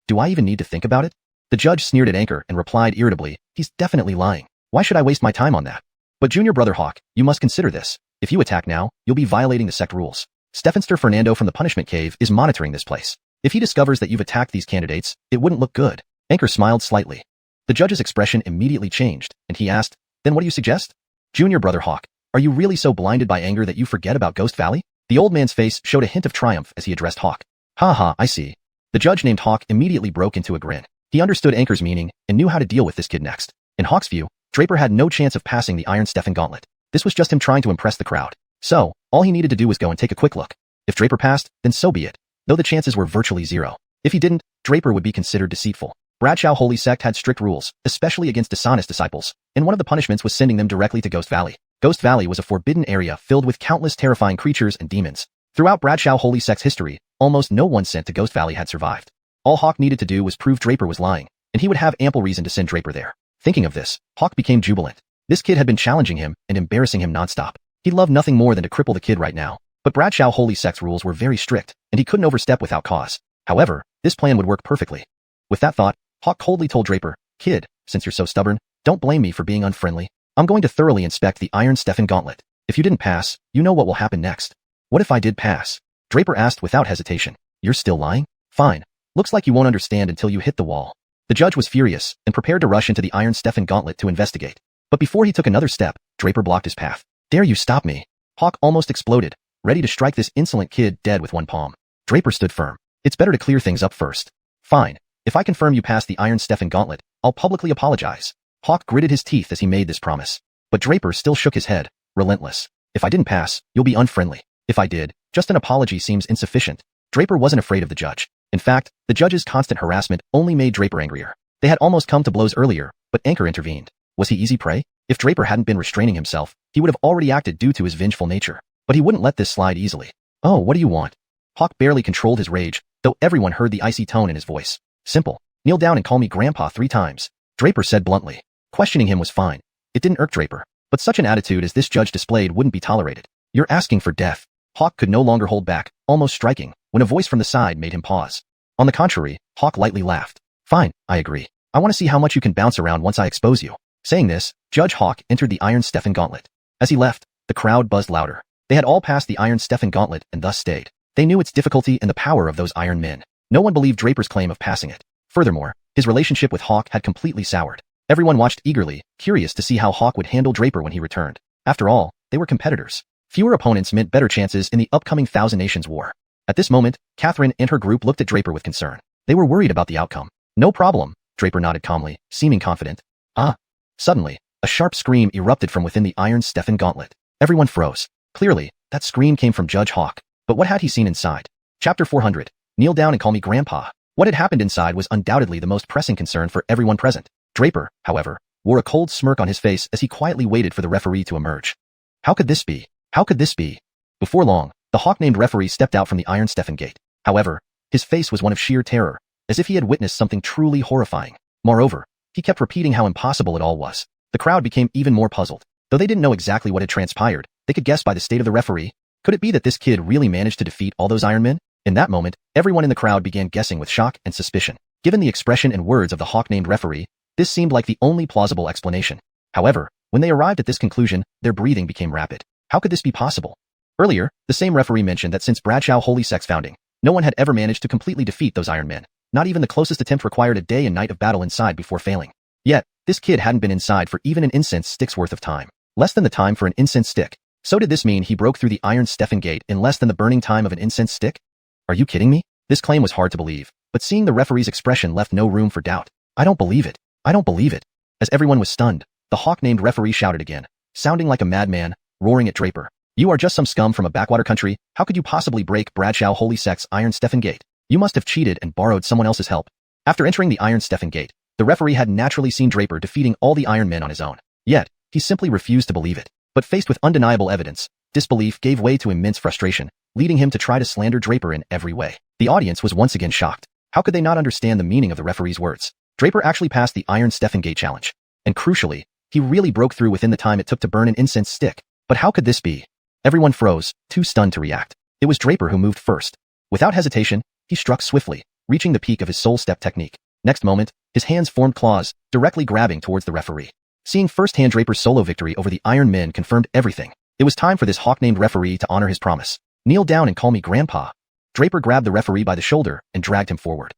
Do I even need to think about it? The judge sneered at Anchor and replied irritably, "He's definitely lying. Why should I waste my time on that? But Junior brother Hawk, you must consider this. If you attack now, you'll be violating the sect rules. Stefanster Fernando from the Punishment Cave is monitoring this place. If he discovers that you've attacked these candidates, it wouldn't look good." Anchor smiled slightly. The judge's expression immediately changed, and he asked, "Then what do you suggest?" "Junior brother Hawk, are you really so blinded by anger that you forget about Ghost Valley?" The old man's face showed a hint of triumph as he addressed Hawk. "Ha ha, I see." The judge named Hawk immediately broke into a grin. He understood Anchor's meaning and knew how to deal with this kid next. In Hawk's view, Draper had no chance of passing the Iron Stefan Gauntlet. This was just him trying to impress the crowd. So, all he needed to do was go and take a quick look. If Draper passed, then so be it. Though the chances were virtually zero. If he didn't, Draper would be considered deceitful. Bradshaw Holy Sect had strict rules, especially against dishonest disciples, and one of the punishments was sending them directly to Ghost Valley. Ghost Valley was a forbidden area filled with countless terrifying creatures and demons. Throughout Bradshaw Holy Sect's history, almost no one sent to Ghost Valley had survived. All Hawk needed to do was prove Draper was lying, and he would have ample reason to send Draper there. Thinking of this, Hawk became jubilant. This kid had been challenging him and embarrassing him nonstop. He loved nothing more than to cripple the kid right now. But Bradshaw Holy Sect's rules were very strict, and he couldn't overstep without cause. However, this plan would work perfectly. With that thought, Hawk coldly told Draper, "Kid, since you're so stubborn, don't blame me for being unfriendly. I'm going to thoroughly inspect the Iron Stefan Gauntlet. If you didn't pass, you know what will happen next." "What if I did pass?" Draper asked without hesitation. "You're still lying? Fine. Looks like you won't understand until you hit the wall." The judge was furious and prepared to rush into the Iron Stefan Gauntlet to investigate. But before he took another step, Draper blocked his path. "Dare you stop me?" Hawk almost exploded, ready to strike this insolent kid dead with one palm. Draper stood firm. "It's better to clear things up first." "Fine. If I confirm you pass the Iron Stefan Gauntlet, I'll publicly apologize." Hawk gritted his teeth as he made this promise. But Draper still shook his head, relentless. "If I didn't pass, you'll be unfriendly. If I did, just an apology seems insufficient." Draper wasn't afraid of the judge. In fact, the judge's constant harassment only made Draper angrier. They had almost come to blows earlier, but Anchor intervened. Was he easy prey? If Draper hadn't been restraining himself, he would have already acted due to his vengeful nature. But he wouldn't let this slide easily. "Oh, what do you want?" Hawk barely controlled his rage, though everyone heard the icy tone in his voice. "Simple. Kneel down and call me Grandpa 3 times. Draper said bluntly. Questioning him was fine. It didn't irk Draper. But such an attitude as this judge displayed wouldn't be tolerated. "You're asking for death." Hawk could no longer hold back, almost striking, when a voice from the side made him pause. On the contrary, Hawk lightly laughed. "Fine, I agree. I want to see how much you can bounce around once I expose you." Saying this, Judge Hawk entered the Iron Stefan Gauntlet. As he left, the crowd buzzed louder. They had all passed the Iron Stefan Gauntlet and thus stayed. They knew its difficulty and the power of those iron men. No one believed Draper's claim of passing it. Furthermore, his relationship with Hawk had completely soured. Everyone watched eagerly, curious to see how Hawk would handle Draper when he returned. After all, they were competitors. Fewer opponents meant better chances in the upcoming Thousand Nations War. At this moment, Catherine and her group looked at Draper with concern. They were worried about the outcome. "No problem," Draper nodded calmly, seeming confident. "Ah." Suddenly, a sharp scream erupted from within the Iron Stefan Gauntlet. Everyone froze. Clearly, that scream came from Judge Hawk. But what had he seen inside? Chapter 400. Kneel down and call me Grandpa. What had happened inside was undoubtedly the most pressing concern for everyone present. Draper, however, wore a cold smirk on his face as he quietly waited for the referee to emerge. How could this be? How could this be? Before long, the Hawk-named referee stepped out from the Iron Stefan Gate. However, his face was one of sheer terror, as if he had witnessed something truly horrifying. Moreover, he kept repeating how impossible it all was. The crowd became even more puzzled. Though they didn't know exactly what had transpired, they could guess by the state of the referee. Could it be that this kid really managed to defeat all those Iron Men? In that moment, everyone in the crowd began guessing with shock and suspicion. Given the expression and words of the Hawk-named referee, this seemed like the only plausible explanation. However, when they arrived at this conclusion, their breathing became rapid. How could this be possible? Earlier, the same referee mentioned that since Bradshaw Holy Sect's founding, no one had ever managed to completely defeat those Iron Men. Not even the closest attempt required a day and night of battle inside before failing. Yet, this kid hadn't been inside for even an incense stick's worth of time. Less than the time for an incense stick. So did this mean he broke through the Iron Stefan Gate in less than the burning time of an incense stick? Are you kidding me? This claim was hard to believe, but seeing the referee's expression left no room for doubt. "I don't believe it. I don't believe it." As everyone was stunned, the Hawk-named referee shouted again, sounding like a madman, roaring at Draper. "You are just some scum from a backwater country. How could you possibly break Bradshaw Holy Sect's Iron Stefan Gate? You must have cheated and borrowed someone else's help." After entering the Iron Stefan Gate, the referee had naturally seen Draper defeating all the Iron Men on his own. Yet, he simply refused to believe it. But faced with undeniable evidence, disbelief gave way to immense frustration, leading him to try to slander Draper in every way. The audience was once again shocked. How could they not understand the meaning of the referee's words? Draper actually passed the Iron Stefan Gate challenge. And crucially, he really broke through within the time it took to burn an incense stick. But how could this be? Everyone froze, too stunned to react. It was Draper who moved first. Without hesitation, he struck swiftly, reaching the peak of his soul step technique. Next moment, his hands formed claws, directly grabbing towards the referee. Seeing firsthand Draper's solo victory over the Iron Men confirmed everything. It was time for this Hawk-named referee to honor his promise. "Kneel down and call me Grandpa." Draper grabbed the referee by the shoulder and dragged him forward.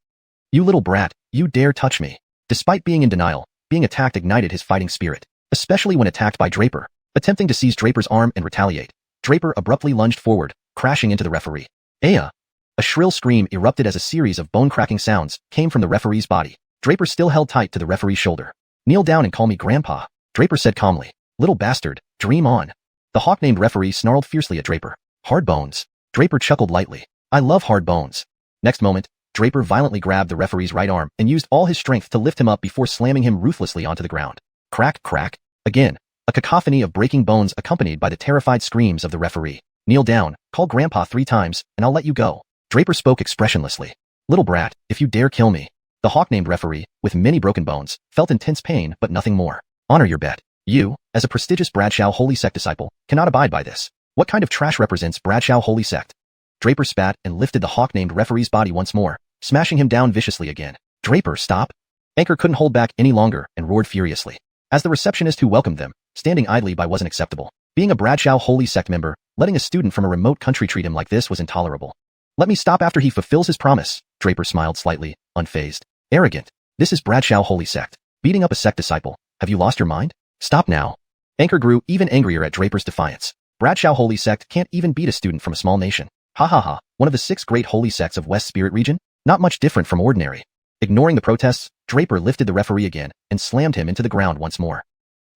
"You little brat, you dare touch me." Despite being in denial, being attacked ignited his fighting spirit, especially when attacked by Draper. Attempting to seize Draper's arm and retaliate, Draper abruptly lunged forward, crashing into the referee. "Aya!" A shrill scream erupted as a series of bone-cracking sounds came from the referee's body. Draper still held tight to the referee's shoulder. Kneel down and call me Grandpa, Draper said calmly. Little bastard, dream on. The hawk-named referee snarled fiercely at Draper. Hard bones. Draper chuckled lightly. I love hard bones. Next moment, Draper violently grabbed the referee's right arm and used all his strength to lift him up before slamming him ruthlessly onto the ground. Crack, crack. Again, a cacophony of breaking bones accompanied by the terrified screams of the referee. Kneel down, call Grandpa 3 times, and I'll let you go. Draper spoke expressionlessly. Little brat, if you dare kill me. The hawk-named referee, with many broken bones, felt intense pain but nothing more. Honor your bet. You, as a prestigious Bradshaw Holy Sect disciple, cannot abide by this. What kind of trash represents Bradshaw Holy Sect? Draper spat and lifted the hawk-named referee's body once more, smashing him down viciously again. Draper, stop. Anchor couldn't hold back any longer and roared furiously. As the receptionist who welcomed them, standing idly by wasn't acceptable. Being a Bradshaw Holy Sect member, letting a student from a remote country treat him like this was intolerable. Let me stop after he fulfills his promise, Draper smiled slightly, unfazed. Arrogant. This is Bradshaw Holy Sect. Beating up a sect disciple. Have you lost your mind? Stop now. Anchor grew even angrier at Draper's defiance. Bradshaw Holy Sect can't even beat a student from a small nation. Ha ha ha, one of the 6 great holy sects of West Spirit region? Not much different from ordinary. Ignoring the protests, Draper lifted the referee again and slammed him into the ground once more.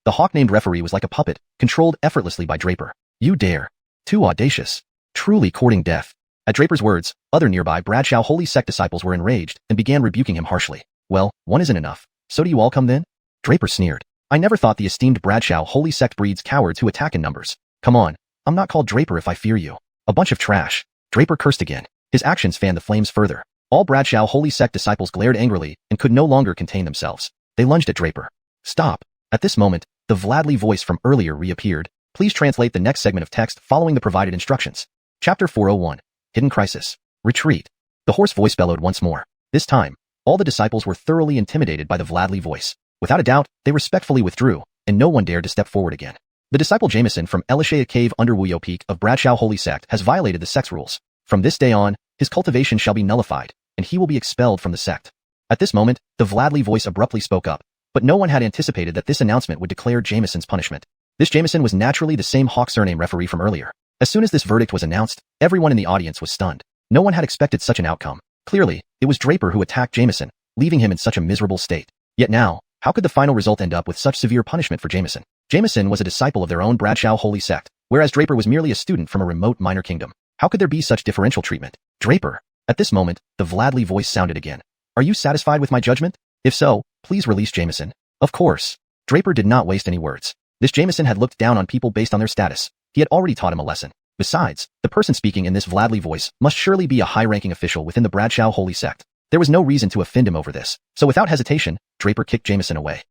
The hawk-named referee was like a puppet, controlled effortlessly by Draper. You dare. Too audacious. Truly courting death. At Draper's words, other nearby Bradshaw Holy Sect disciples were enraged and began rebuking him harshly. Well, one isn't enough. So do you all come then? Draper sneered. I never thought the esteemed Bradshaw Holy Sect breeds cowards who attack in numbers. Come on. I'm not called Draper if I fear you. A bunch of trash. Draper cursed again. His actions fanned the flames further. All Bradshaw Holy Sect disciples glared angrily and could no longer contain themselves. They lunged at Draper. Stop. At this moment, the Vladly voice from earlier reappeared. Please translate the next segment of text following the provided instructions. Chapter 401. Hidden Crisis. Retreat. The hoarse voice bellowed once more. This time, all the disciples were thoroughly intimidated by the Vladly voice. Without a doubt, they respectfully withdrew, and no one dared to step forward again. The disciple Jameson from Elishea Cave under Wuyo Peak of Bradshaw Holy Sect has violated the sect's rules. From this day on, his cultivation shall be nullified, and he will be expelled from the sect. At this moment, the Vladly voice abruptly spoke up, but no one had anticipated that this announcement would declare Jameson's punishment. This Jameson was naturally the same Hawk surname referee from earlier. As soon as this verdict was announced, everyone in the audience was stunned. No one had expected such an outcome. Clearly, it was Draper who attacked Jameson, leaving him in such a miserable state. Yet now, how could the final result end up with such severe punishment for Jameson? Jameson was a disciple of their own Bradshaw Holy Sect, whereas Draper was merely a student from a remote minor kingdom. How could there be such differential treatment? Draper. At this moment, the Vladly voice sounded again. Are you satisfied with my judgment? If so, please release Jameson. Of course. Draper did not waste any words. This Jameson had looked down on people based on their status. He had already taught him a lesson. Besides, the person speaking in this Vladly voice must surely be a high-ranking official within the Bradshaw Holy Sect. There was no reason to offend him over this, so without hesitation, Draper kicked Jameson away.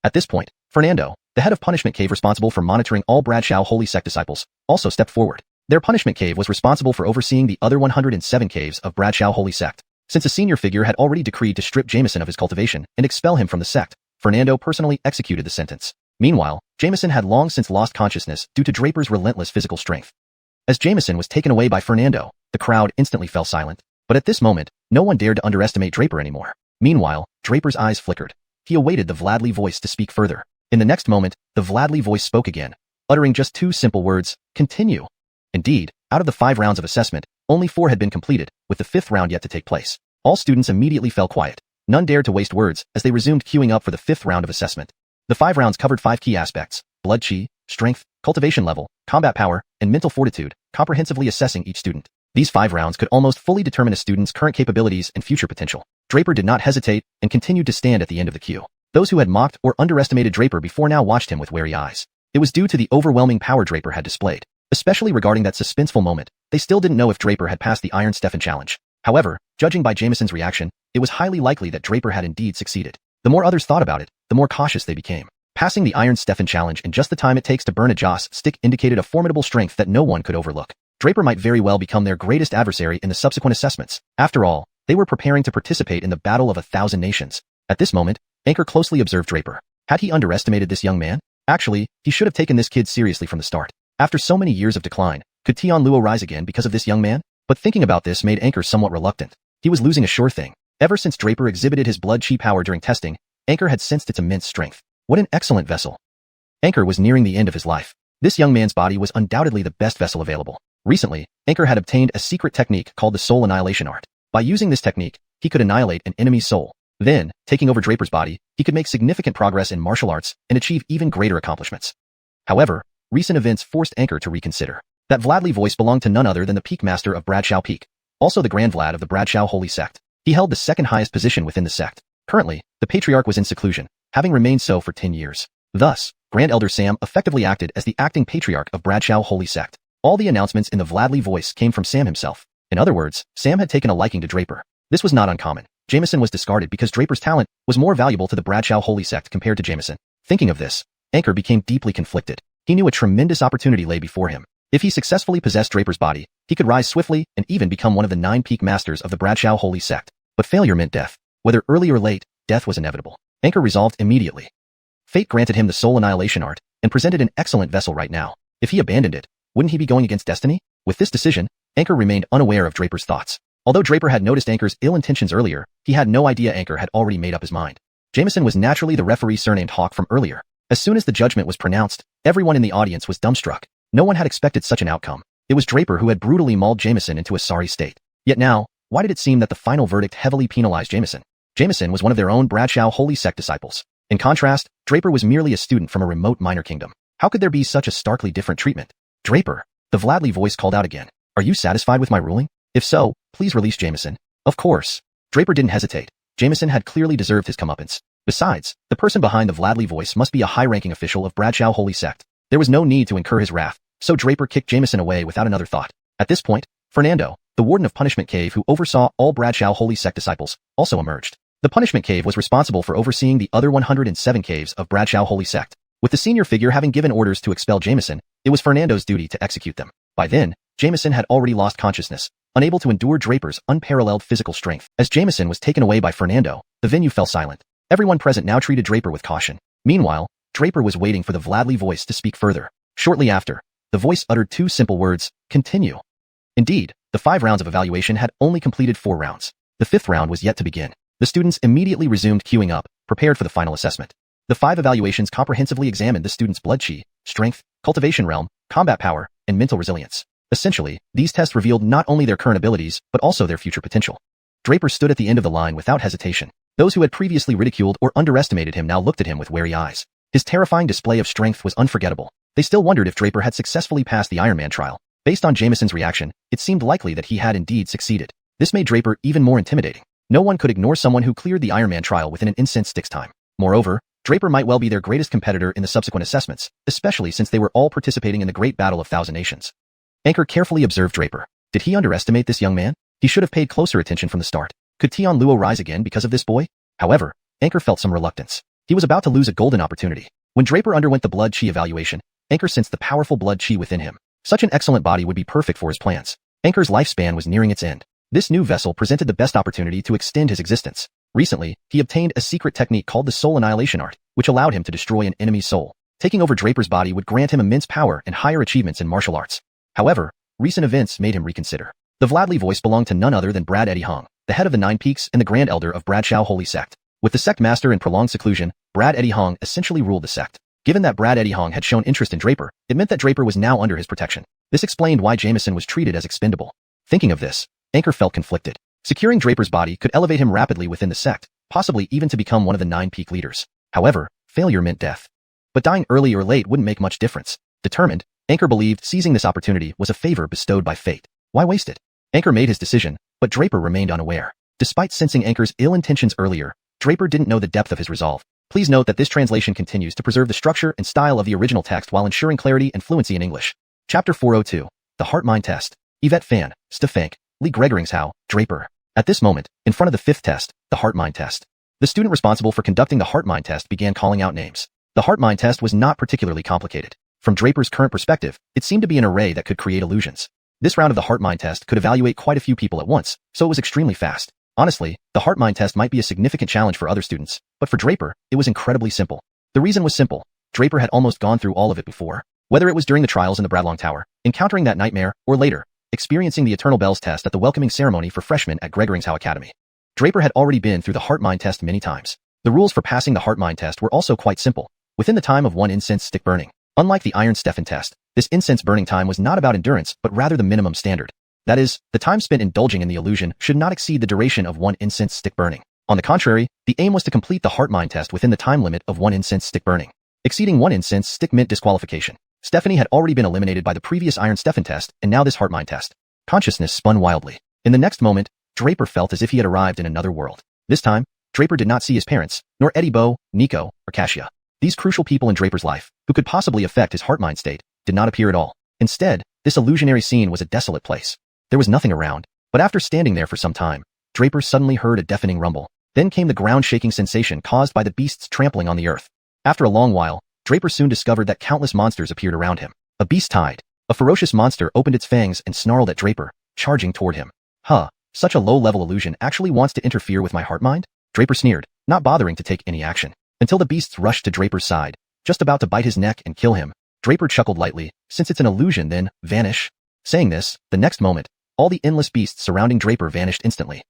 At this point, Fernando, the head of Punishment Cave responsible for monitoring all Bradshaw Holy Sect disciples, also stepped forward. Their Punishment Cave was responsible for overseeing the other 107 caves of Bradshaw Holy Sect. Since a senior figure had already decreed to strip Jameson of his cultivation and expel him from the sect, Fernando personally executed the sentence. Meanwhile, Jameson had long since lost consciousness due to Draper's relentless physical strength. As Jameson was taken away by Fernando, the crowd instantly fell silent. But at this moment, no one dared to underestimate Draper anymore. Meanwhile, Draper's eyes flickered. He awaited the Vladly voice to speak further. In the next moment, the Vladly voice spoke again, uttering just 2 simple words, continue. Indeed, out of the 5 rounds of assessment, only 4 had been completed, with the 5th round yet to take place. All students immediately fell quiet. None dared to waste words as they resumed queuing up for the 5th round of assessment. The 5 rounds covered 5 key aspects: blood chi, strength, cultivation level, combat power, and mental fortitude, comprehensively assessing each student. These 5 rounds could almost fully determine a student's current capabilities and future potential. Draper did not hesitate and continued to stand at the end of the queue. Those who had mocked or underestimated Draper before now watched him with wary eyes. It was due to the overwhelming power Draper had displayed. Especially regarding that suspenseful moment, they still didn't know if Draper had passed the Iron Stefan challenge. However, judging by Jameson's reaction, it was highly likely that Draper had indeed succeeded. The more others thought about it, the more cautious they became. Passing the Iron Stefan challenge in just the time it takes to burn a Joss stick indicated a formidable strength that no one could overlook. Draper might very well become their greatest adversary in the subsequent assessments. After all, they were preparing to participate in the Battle of 1,000 Nations. At this moment, Anchor closely observed Draper. Had he underestimated this young man? Actually, he should have taken this kid seriously from the start. After so many years of decline, could Tian Luo rise again because of this young man? But thinking about this made Anchor somewhat reluctant. He was losing a sure thing. Ever since Draper exhibited his blood chi power during testing, Anchor had sensed its immense strength. What an excellent vessel. Anchor was nearing the end of his life. This young man's body was undoubtedly the best vessel available. Recently, Anchor had obtained a secret technique called the Soul Annihilation Art. By using this technique, he could annihilate an enemy's soul. Then, taking over Draper's body, he could make significant progress in martial arts and achieve even greater accomplishments. However, recent events forced Anchor to reconsider. That Vladley voice belonged to none other than the Peak Master of Bradshaw Peak, also the Grand Vlad of the Bradshaw Holy Sect. He held the second highest position within the sect. Currently, the Patriarch was in seclusion, having remained so for 10 years. Thus, Grand Elder Sam effectively acted as the acting Patriarch of Bradshaw Holy Sect. All the announcements in the Vladley voice came from Sam himself. In other words, Sam had taken a liking to Draper. This was not uncommon. Jameson was discarded because Draper's talent was more valuable to the Bradshaw Holy Sect compared to Jameson. Thinking of this, Anchor became deeply conflicted. He knew a tremendous opportunity lay before him. If he successfully possessed Draper's body, he could rise swiftly and even become one of the 9 peak masters of the Bradshaw Holy Sect. But failure meant death. Whether early or late, death was inevitable. Anchor resolved immediately. Fate granted him the soul annihilation art and presented an excellent vessel right now. If he abandoned it, wouldn't he be going against destiny? With this decision, Anchor remained unaware of Draper's thoughts. Although Draper had noticed Anchor's ill intentions earlier, he had no idea Anchor had already made up his mind. Jameson was naturally the referee surnamed Hawk from earlier. As soon as the judgment was pronounced, everyone in the audience was dumbstruck. No one had expected such an outcome. It was Draper who had brutally mauled Jameson into a sorry state. Yet now, why did it seem that the final verdict heavily penalized Jameson? Jameson was one of their own Bradshaw Holy Sect disciples. In contrast, Draper was merely a student from a remote minor kingdom. How could there be such a starkly different treatment? Draper, the Vladley voice called out again. Are you satisfied with my ruling? If so, please release Jameson. Of course. Draper didn't hesitate. Jameson had clearly deserved his comeuppance. Besides, the person behind the Vladley voice must be a high-ranking official of Bradshaw Holy Sect. There was no need to incur his wrath, so Draper kicked Jameson away without another thought. At this point, Fernando, the warden of Punishment Cave who oversaw all Bradshaw Holy Sect disciples, also emerged. The Punishment Cave was responsible for overseeing the other 107 caves of Bradshaw Holy Sect. With the senior figure having given orders to expel Jameson, it was Fernando's duty to execute them. By then, Jameson had already lost consciousness, unable to endure Draper's unparalleled physical strength. As Jameson was taken away by Fernando, the venue fell silent. Everyone present now treated Draper with caution. Meanwhile, Draper was waiting for the Vladley voice to speak further. Shortly after, the voice uttered 2 simple words, continue. Indeed, the 5 rounds of evaluation had only completed 4 rounds. The 5th round was yet to begin. The students immediately resumed queuing up, prepared for the final assessment. The 5 evaluations comprehensively examined the students' blood chi, strength, cultivation realm, combat power, and mental resilience. Essentially, these tests revealed not only their current abilities, but also their future potential. Draper stood at the end of the line without hesitation. Those who had previously ridiculed or underestimated him now looked at him with wary eyes. His terrifying display of strength was unforgettable. They still wondered if Draper had successfully passed the Iron Man trial. Based on Jameson's reaction, it seemed likely that he had indeed succeeded. This made Draper even more intimidating. No one could ignore someone who cleared the Iron Man trial within an incense stick's time. Moreover, Draper might well be their greatest competitor in the subsequent assessments, especially since they were all participating in the Great Battle of Thousand Nations. Anchor carefully observed Draper. Did he underestimate this young man? He should have paid closer attention from the start. Could Tian Luo rise again because of this boy? However, Anchor felt some reluctance. He was about to lose a golden opportunity. When Draper underwent the blood chi evaluation, Anchor sensed the powerful blood chi within him. Such an excellent body would be perfect for his plans. Anchor's lifespan was nearing its end. This new vessel presented the best opportunity to extend his existence. Recently, he obtained a secret technique called the Soul Annihilation Art, which allowed him to destroy an enemy's soul. Taking over Draper's body would grant him immense power and higher achievements in martial arts. However, recent events made him reconsider. The Vladley voice belonged to none other than Brad Eddie Hong, the head of the 9 Peaks and the Grand Elder of Bradshaw Holy Sect. With the sect master in prolonged seclusion, Brad Eddie Hong essentially ruled the sect. Given that Brad Eddie Hong had shown interest in Draper, it meant that Draper was now under his protection. This explained why Jameson was treated as expendable. Thinking of this, Anchor felt conflicted. Securing Draper's body could elevate him rapidly within the sect, possibly even to become one of the 9 peak leaders. However, failure meant death. But dying early or late wouldn't make much difference. Determined, Anchor believed seizing this opportunity was a favor bestowed by fate. Why waste it? Anchor made his decision, but Draper remained unaware. Despite sensing Anchor's ill intentions earlier, Draper didn't know the depth of his resolve. Please note that this translation continues to preserve the structure and style of the original text while ensuring clarity and fluency in English. Chapter 402. The Heart-Mind Test. Yvette Fan, Stefank, Lee Gregoringshow, Draper. At this moment, in front of the 5th test, the Heart-Mind Test. The student responsible for conducting the Heart-Mind Test began calling out names. The Heart-Mind Test was not particularly complicated. From Draper's current perspective, it seemed to be an array that could create illusions. This round of the Heart-Mind Test could evaluate quite a few people at once, so it was extremely fast. Honestly, the Heart-Mind Test might be a significant challenge for other students, but for Draper, it was incredibly simple. The reason was simple. Draper had almost gone through all of it before. Whether it was during the trials in the Bradlong Tower, encountering that nightmare, or later, experiencing the Eternal Bells test at the welcoming ceremony for freshmen at Gregoringshow Academy. Draper had already been through the Heart-Mind Test many times. The rules for passing the Heart-Mind Test were also quite simple, within the time of 1 incense stick burning. Unlike the Iron Stefan test, this incense burning time was not about endurance, but rather the minimum standard. That is, the time spent indulging in the illusion should not exceed the duration of 1 incense stick burning. On the contrary, the aim was to complete the heart-mind test within the time limit of 1 incense stick burning. Exceeding 1 incense stick meant disqualification. Stephanie had already been eliminated by the previous Iron Stefan test, and now this heart-mind test. Consciousness spun wildly. In the next moment, Draper felt as if he had arrived in another world. This time, Draper did not see his parents, nor Eddie Bo, Nico, or Xiaxia. These crucial people in Draper's life, who could possibly affect his heart-mind state, did not appear at all. Instead, this illusionary scene was a desolate place. There was nothing around, but after standing there for some time, Draper suddenly heard a deafening rumble. Then came the ground-shaking sensation caused by the beasts trampling on the earth. After a long while, Draper soon discovered that countless monsters appeared around him. A beast tide. A ferocious monster opened its fangs and snarled at Draper, charging toward him. Huh, such a low-level illusion actually wants to interfere with my heart-mind? Draper sneered, not bothering to take any action. Until the beasts rushed to Draper's side, just about to bite his neck and kill him. Draper chuckled lightly, since it's an illusion then, vanish. Saying this, the next moment, all the endless beasts surrounding Draper vanished instantly.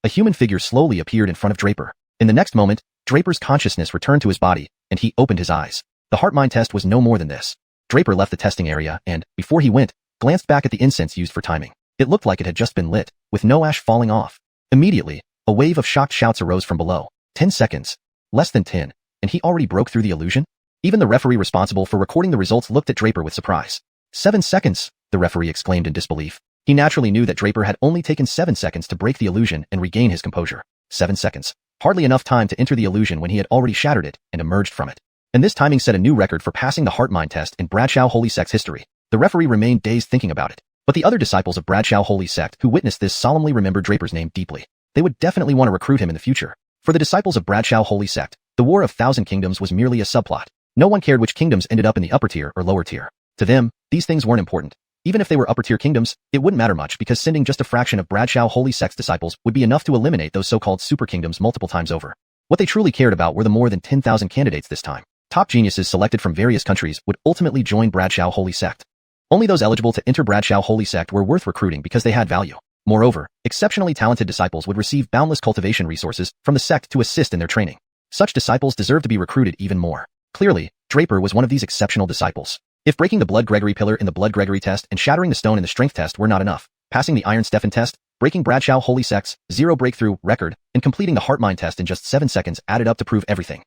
A human figure slowly appeared in front of Draper. In the next moment, Draper's consciousness returned to his body, and he opened his eyes. The heart-mind test was no more than this. Draper left the testing area and, before he went, glanced back at the incense used for timing. It looked like it had just been lit, with no ash falling off. Immediately, a wave of shocked shouts arose from below. 10 seconds. Less than 10. And he already broke through the illusion? Even the referee responsible for recording the results looked at Draper with surprise. 7 seconds, the referee exclaimed in disbelief. He naturally knew that Draper had only taken 7 seconds to break the illusion and regain his composure. 7 seconds. Hardly enough time to enter the illusion when he had already shattered it and emerged from it. And this timing set a new record for passing the heart-mind test in Bradshaw Holy Sect's history. The referee remained dazed thinking about it. But the other disciples of Bradshaw Holy Sect who witnessed this solemnly remembered Draper's name deeply. They would definitely want to recruit him in the future. For the disciples of Bradshaw Holy Sect, the War of Thousand Kingdoms was merely a subplot. No one cared which kingdoms ended up in the upper tier or lower tier. To them, these things weren't important. Even if they were upper tier kingdoms, it wouldn't matter much because sending just a fraction of Bradshaw Holy Sect's disciples would be enough to eliminate those so-called super kingdoms multiple times over. What they truly cared about were the more than 10,000 candidates this time. Top geniuses selected from various countries would ultimately join Bradshaw Holy Sect. Only those eligible to enter Bradshaw Holy Sect were worth recruiting because they had value. Moreover, exceptionally talented disciples would receive boundless cultivation resources from the sect to assist in their training. Such disciples deserve to be recruited even more. Clearly, Draper was one of these exceptional disciples. If breaking the Blood Gregory pillar in the Blood Gregory test and shattering the stone in the Strength test were not enough, passing the Iron Stefan test, breaking Bradshaw Holy Sect's 0 breakthrough record, and completing the heart-mind test in just 7 seconds added up to prove everything.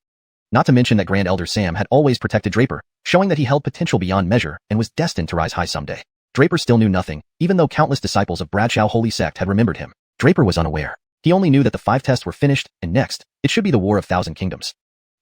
Not to mention that Grand Elder Sam had always protected Draper, showing that he held potential beyond measure and was destined to rise high someday. Draper still knew nothing, even though countless disciples of Bradshaw Holy Sect had remembered him. Draper was unaware. He only knew that the 5 tests were finished, and next, it should be the War of Thousand Kingdoms.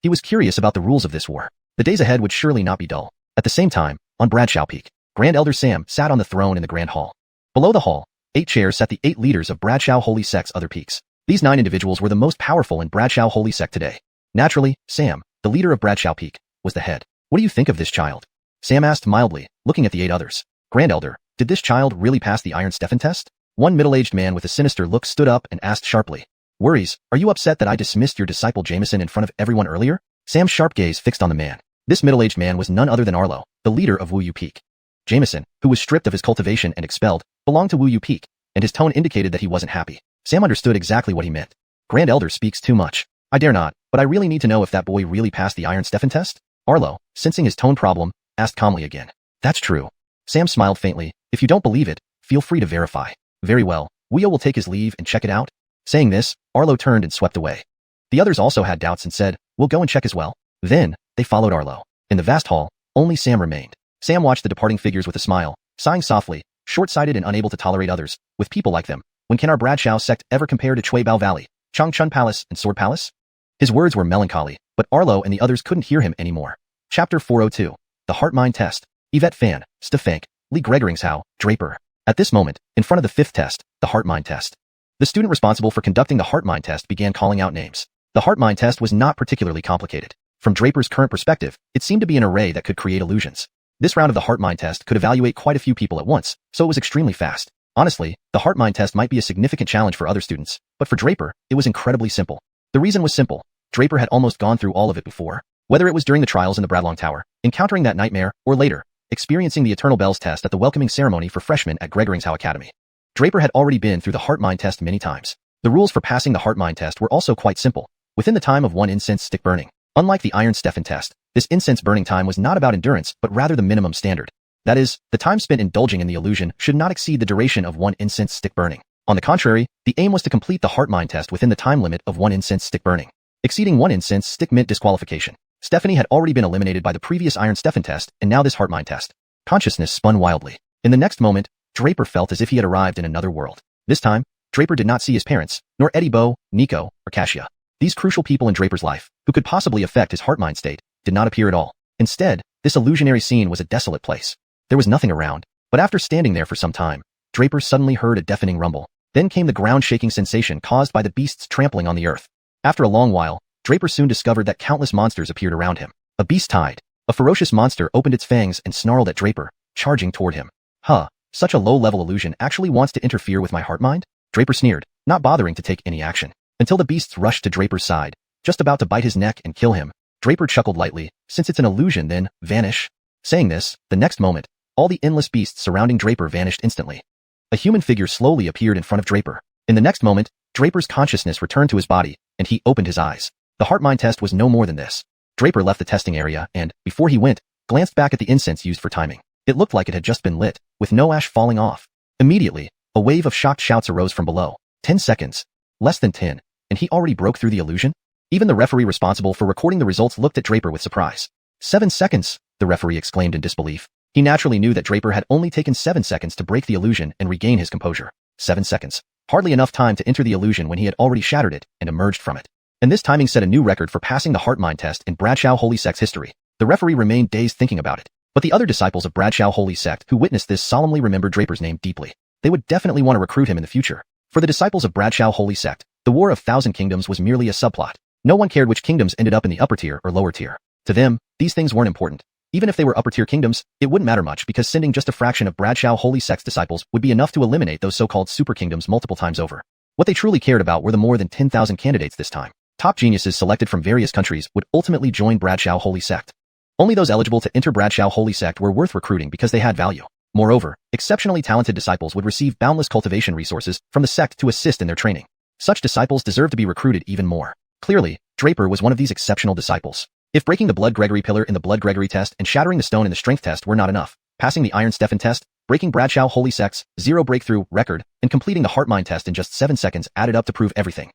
He was curious about the rules of this war. The days ahead would surely not be dull. At the same time, on Bradshaw Peak, Grand Elder Sam sat on the throne in the Grand Hall. Below the hall, 8 chairs sat the 8 leaders of Bradshaw Holy Sect's other peaks. These 9 individuals were the most powerful in Bradshaw Holy Sect today. Naturally, Sam, the leader of Bradshaw Peak, was the head. What do you think of this child? Sam asked mildly, looking at the 8 others. Grand Elder, did this child really pass the Iron Stefan test? One middle-aged man with a sinister look stood up and asked sharply. Worries, are you upset that I dismissed your disciple Jameson in front of everyone earlier? Sam's sharp gaze fixed on the man. This middle-aged man was none other than Arlo, the leader of Wu Yu Peak. Jameson, who was stripped of his cultivation and expelled, belonged to Wu Yu Peak, and his tone indicated that he wasn't happy. Sam understood exactly what he meant. Grand Elder speaks too much. I dare not, but I really need to know if that boy really passed the Iron Stefan test? Arlo, sensing his tone problem, asked calmly again. That's true. Sam smiled faintly. If you don't believe it, feel free to verify. Very well, Wuyo will take his leave and check it out. Saying this, Arlo turned and swept away. The others also had doubts and said, we'll go and check as well. Then, they followed Arlo. In the vast hall, only Sam remained. Sam watched the departing figures with a smile, sighing softly, short-sighted and unable to tolerate others. With people like them, when can our Bradshaw sect ever compare to Chui Bao Valley, Changchun Palace, and Sword Palace? His words were melancholy, but Arlo and the others couldn't hear him anymore. Chapter 402. The Heart-Mind Test. Yvette Fan, Stefank, Lee Gregoringshow, Draper. At this moment, in front of the 5th test, the Heart-Mind Test. The student responsible for conducting the Heart-Mind Test began calling out names. The Heart-Mind Test was not particularly complicated. From Draper's current perspective, it seemed to be an array that could create illusions. This round of the Heart-Mind Test could evaluate quite a few people at once, so it was extremely fast. Honestly, the Heart-Mind Test might be a significant challenge for other students, but for Draper, it was incredibly simple. The reason was simple. Draper had almost gone through all of it before. Whether it was during the trials in the Bradlong Tower, encountering that nightmare, or later, experiencing the Eternal Bells test at the welcoming ceremony for freshmen at Gregoringshow Academy. Draper had already been through the Heart-Mind Test many times. The rules for passing the Heart-Mind Test were also quite simple, within the time of 1 incense stick burning. Unlike the Iron Stefan test, this incense burning time was not about endurance but rather the minimum standard. That is, the time spent indulging in the illusion should not exceed the duration of 1 incense stick burning. On the contrary, the aim was to complete the heart-mind test within the time limit of 1 incense stick burning. Exceeding 1 incense stick meant disqualification. Stephanie had already been eliminated by the previous Iron Stefan test, and now this heart-mind test. Consciousness spun wildly. In the next moment, Draper felt as if he had arrived in another world. This time, Draper did not see his parents, nor Eddie Bo, Nico, or Xiaxia. These crucial people in Draper's life, who could possibly affect his heart-mind state, did not appear at all. Instead, this illusionary scene was a desolate place. There was nothing around, but after standing there for some time, Draper suddenly heard a deafening rumble. Then came the ground-shaking sensation caused by the beasts trampling on the earth. After a long while, Draper soon discovered that countless monsters appeared around him. A beast tide. A ferocious monster opened its fangs and snarled at Draper, charging toward him. Such a low-level illusion actually wants to interfere with my heart-mind? Draper sneered, not bothering to take any action. Until the beasts rushed to Draper's side, just about to bite his neck and kill him. Draper chuckled lightly, since it's an illusion then, vanish. Saying this, the next moment, all the endless beasts surrounding Draper vanished instantly. A human figure slowly appeared in front of Draper. In the next moment, Draper's consciousness returned to his body, and he opened his eyes. The heart-mind test was no more than this. Draper left the testing area and, before he went, glanced back at the incense used for timing. It looked like it had just been lit, with no ash falling off. Immediately, a wave of shocked shouts arose from below. 10 seconds. Less than 10. And he already broke through the illusion? Even the referee responsible for recording the results looked at Draper with surprise. 7 seconds, the referee exclaimed in disbelief. He naturally knew that Draper had only taken 7 seconds to break the illusion and regain his composure. 7 seconds. Hardly enough time to enter the illusion when he had already shattered it and emerged from it. And this timing set a new record for passing the heart-mind test in Bradshaw Holy Sect's history. The referee remained dazed thinking about it. But the other disciples of Bradshaw Holy Sect who witnessed this solemnly remembered Draper's name deeply. They would definitely want to recruit him in the future. For the disciples of Bradshaw Holy Sect, the War of Thousand Kingdoms was merely a subplot. No one cared which kingdoms ended up in the upper tier or lower tier. To them, these things weren't important. Even if they were upper tier kingdoms, it wouldn't matter much because sending just a fraction of Bradshaw Holy Sect's disciples would be enough to eliminate those so-called super kingdoms multiple times over. What they truly cared about were the more than 10,000 candidates this time. Top geniuses selected from various countries would ultimately join Bradshaw Holy Sect. Only those eligible to enter Bradshaw Holy Sect were worth recruiting because they had value. Moreover, exceptionally talented disciples would receive boundless cultivation resources from the sect to assist in their training. Such disciples deserve to be recruited even more. Clearly, Draper was one of these exceptional disciples. If breaking the Blood Gregory pillar in the Blood Gregory test and shattering the stone in the Strength test were not enough, passing the Iron Stefan test, breaking Bradshaw Holy Sect's 0 breakthrough record, and completing the Heart-Mind test in just 7 seconds added up to prove everything.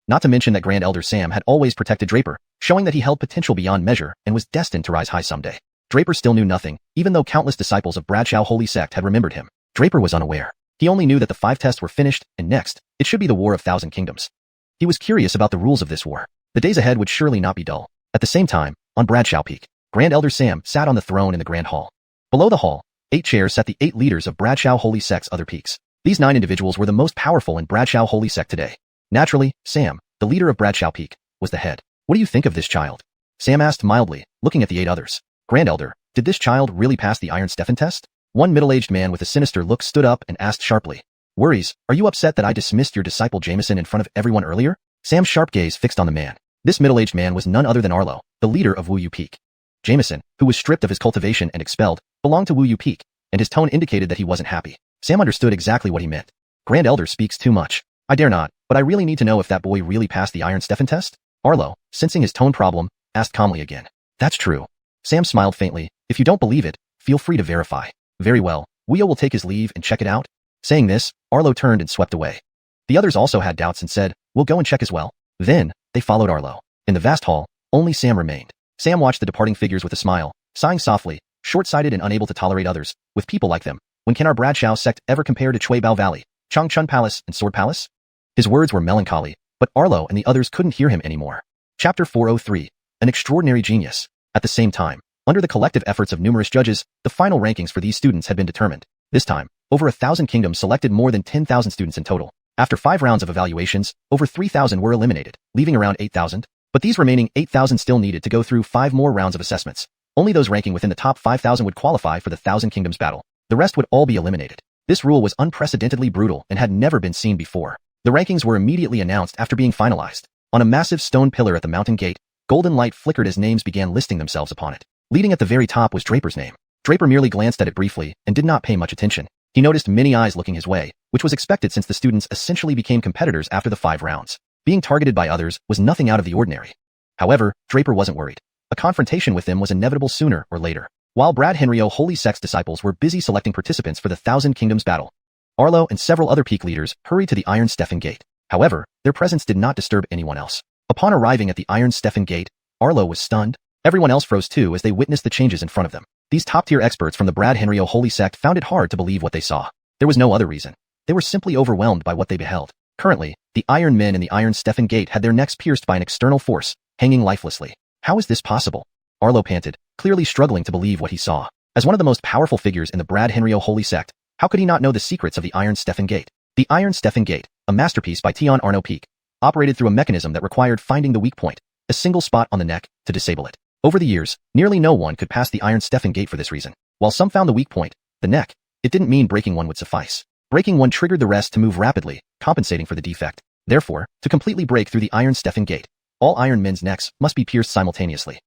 Not to mention that Grand Elder Sam had always protected Draper, showing that he held potential beyond measure and was destined to rise high someday. Draper still knew nothing, even though countless disciples of Bradshaw Holy Sect had remembered him. Draper was unaware. He only knew that the 5 tests were finished, and next, it should be the War of Thousand Kingdoms. He was curious about the rules of this war. The days ahead would surely not be dull. At the same time, on Bradshaw Peak, Grand Elder Sam sat on the throne in the Grand Hall. Below the hall, 8 chairs sat the 8 leaders of Bradshaw Holy Sect's other peaks. These 9 individuals were the most powerful in Bradshaw Holy Sect today. Naturally, Sam, the leader of Bradshaw Peak, was the head. What do you think of this child? Sam asked mildly, looking at the 8 others. Grand Elder, did this child really pass the Iron Stefan test? One middle-aged man with a sinister look stood up and asked sharply. Worries, are you upset that I dismissed your disciple Jameson in front of everyone earlier? Sam's sharp gaze fixed on the man. This middle-aged man was none other than Arlo, the leader of Wu Yu Peak. Jameson, who was stripped of his cultivation and expelled, belonged to Wu Yu Peak, and his tone indicated that he wasn't happy. Sam understood exactly what he meant. Grand Elder speaks too much. I dare not, but I really need to know if that boy really passed the Iron Stefan test? Arlo, sensing his tone problem, asked calmly again. That's true. Sam smiled faintly. If you don't believe it, feel free to verify. Very well, Weo will take his leave and check it out. Saying this, Arlo turned and swept away. The others also had doubts and said, we'll go and check as well. Then, they followed Arlo. In the vast hall, only Sam remained. Sam watched the departing figures with a smile, sighing softly, short-sighted and unable to tolerate others. With people like them, when can our Bradshaw sect ever compare to Chui Bao Valley, Changchun Palace, and Sword Palace? His words were melancholy, but Arlo and the others couldn't hear him anymore. Chapter 403. An Extraordinary Genius. At the same time, under the collective efforts of numerous judges, the final rankings for these students had been determined. This time, over 1,000 kingdoms selected more than 10,000 students in total. After 5 rounds of evaluations, over 3,000 were eliminated, leaving around 8,000. But these remaining 8,000 still needed to go through 5 more rounds of assessments. Only those ranking within the top 5,000 would qualify for the Thousand Kingdoms battle. The rest would all be eliminated. This rule was unprecedentedly brutal and had never been seen before. The rankings were immediately announced after being finalized. On a massive stone pillar at the mountain gate, golden light flickered as names began listing themselves upon it. Leading at the very top was Draper's name. Draper merely glanced at it briefly and did not pay much attention. He noticed many eyes looking his way, which was expected since the students essentially became competitors after the 5 rounds. Being targeted by others was nothing out of the ordinary. However, Draper wasn't worried. A confrontation with them was inevitable sooner or later. While Brad Henryo Holy Sect's disciples were busy selecting participants for the Thousand Kingdoms battle, Arlo and several other peak leaders hurried to the Iron Stefan Gate. However, their presence did not disturb anyone else. Upon arriving at the Iron Stefan Gate, Arlo was stunned. Everyone else froze too as they witnessed the changes in front of them. These top-tier experts from the Brad Henrio Holy Sect found it hard to believe what they saw. There was no other reason. They were simply overwhelmed by what they beheld. Currently, the Iron Men in the Iron Stefan Gate had their necks pierced by an external force, hanging lifelessly. How is this possible? Arlo panted, clearly struggling to believe what he saw. As one of the most powerful figures in the Brad Henrio Holy Sect, how could he not know the secrets of the Iron Stefan Gate? The Iron Stefan Gate, a masterpiece by Tion Arno Peak, operated through a mechanism that required finding the weak point, a single spot on the neck, to disable it. Over the years, nearly no one could pass the Iron Stefan Gate for this reason. While some found the weak point, the neck, it didn't mean breaking one would suffice. Breaking one triggered the rest to move rapidly, compensating for the defect. Therefore, to completely break through the Iron Stefan Gate, all Iron Men's necks must be pierced simultaneously.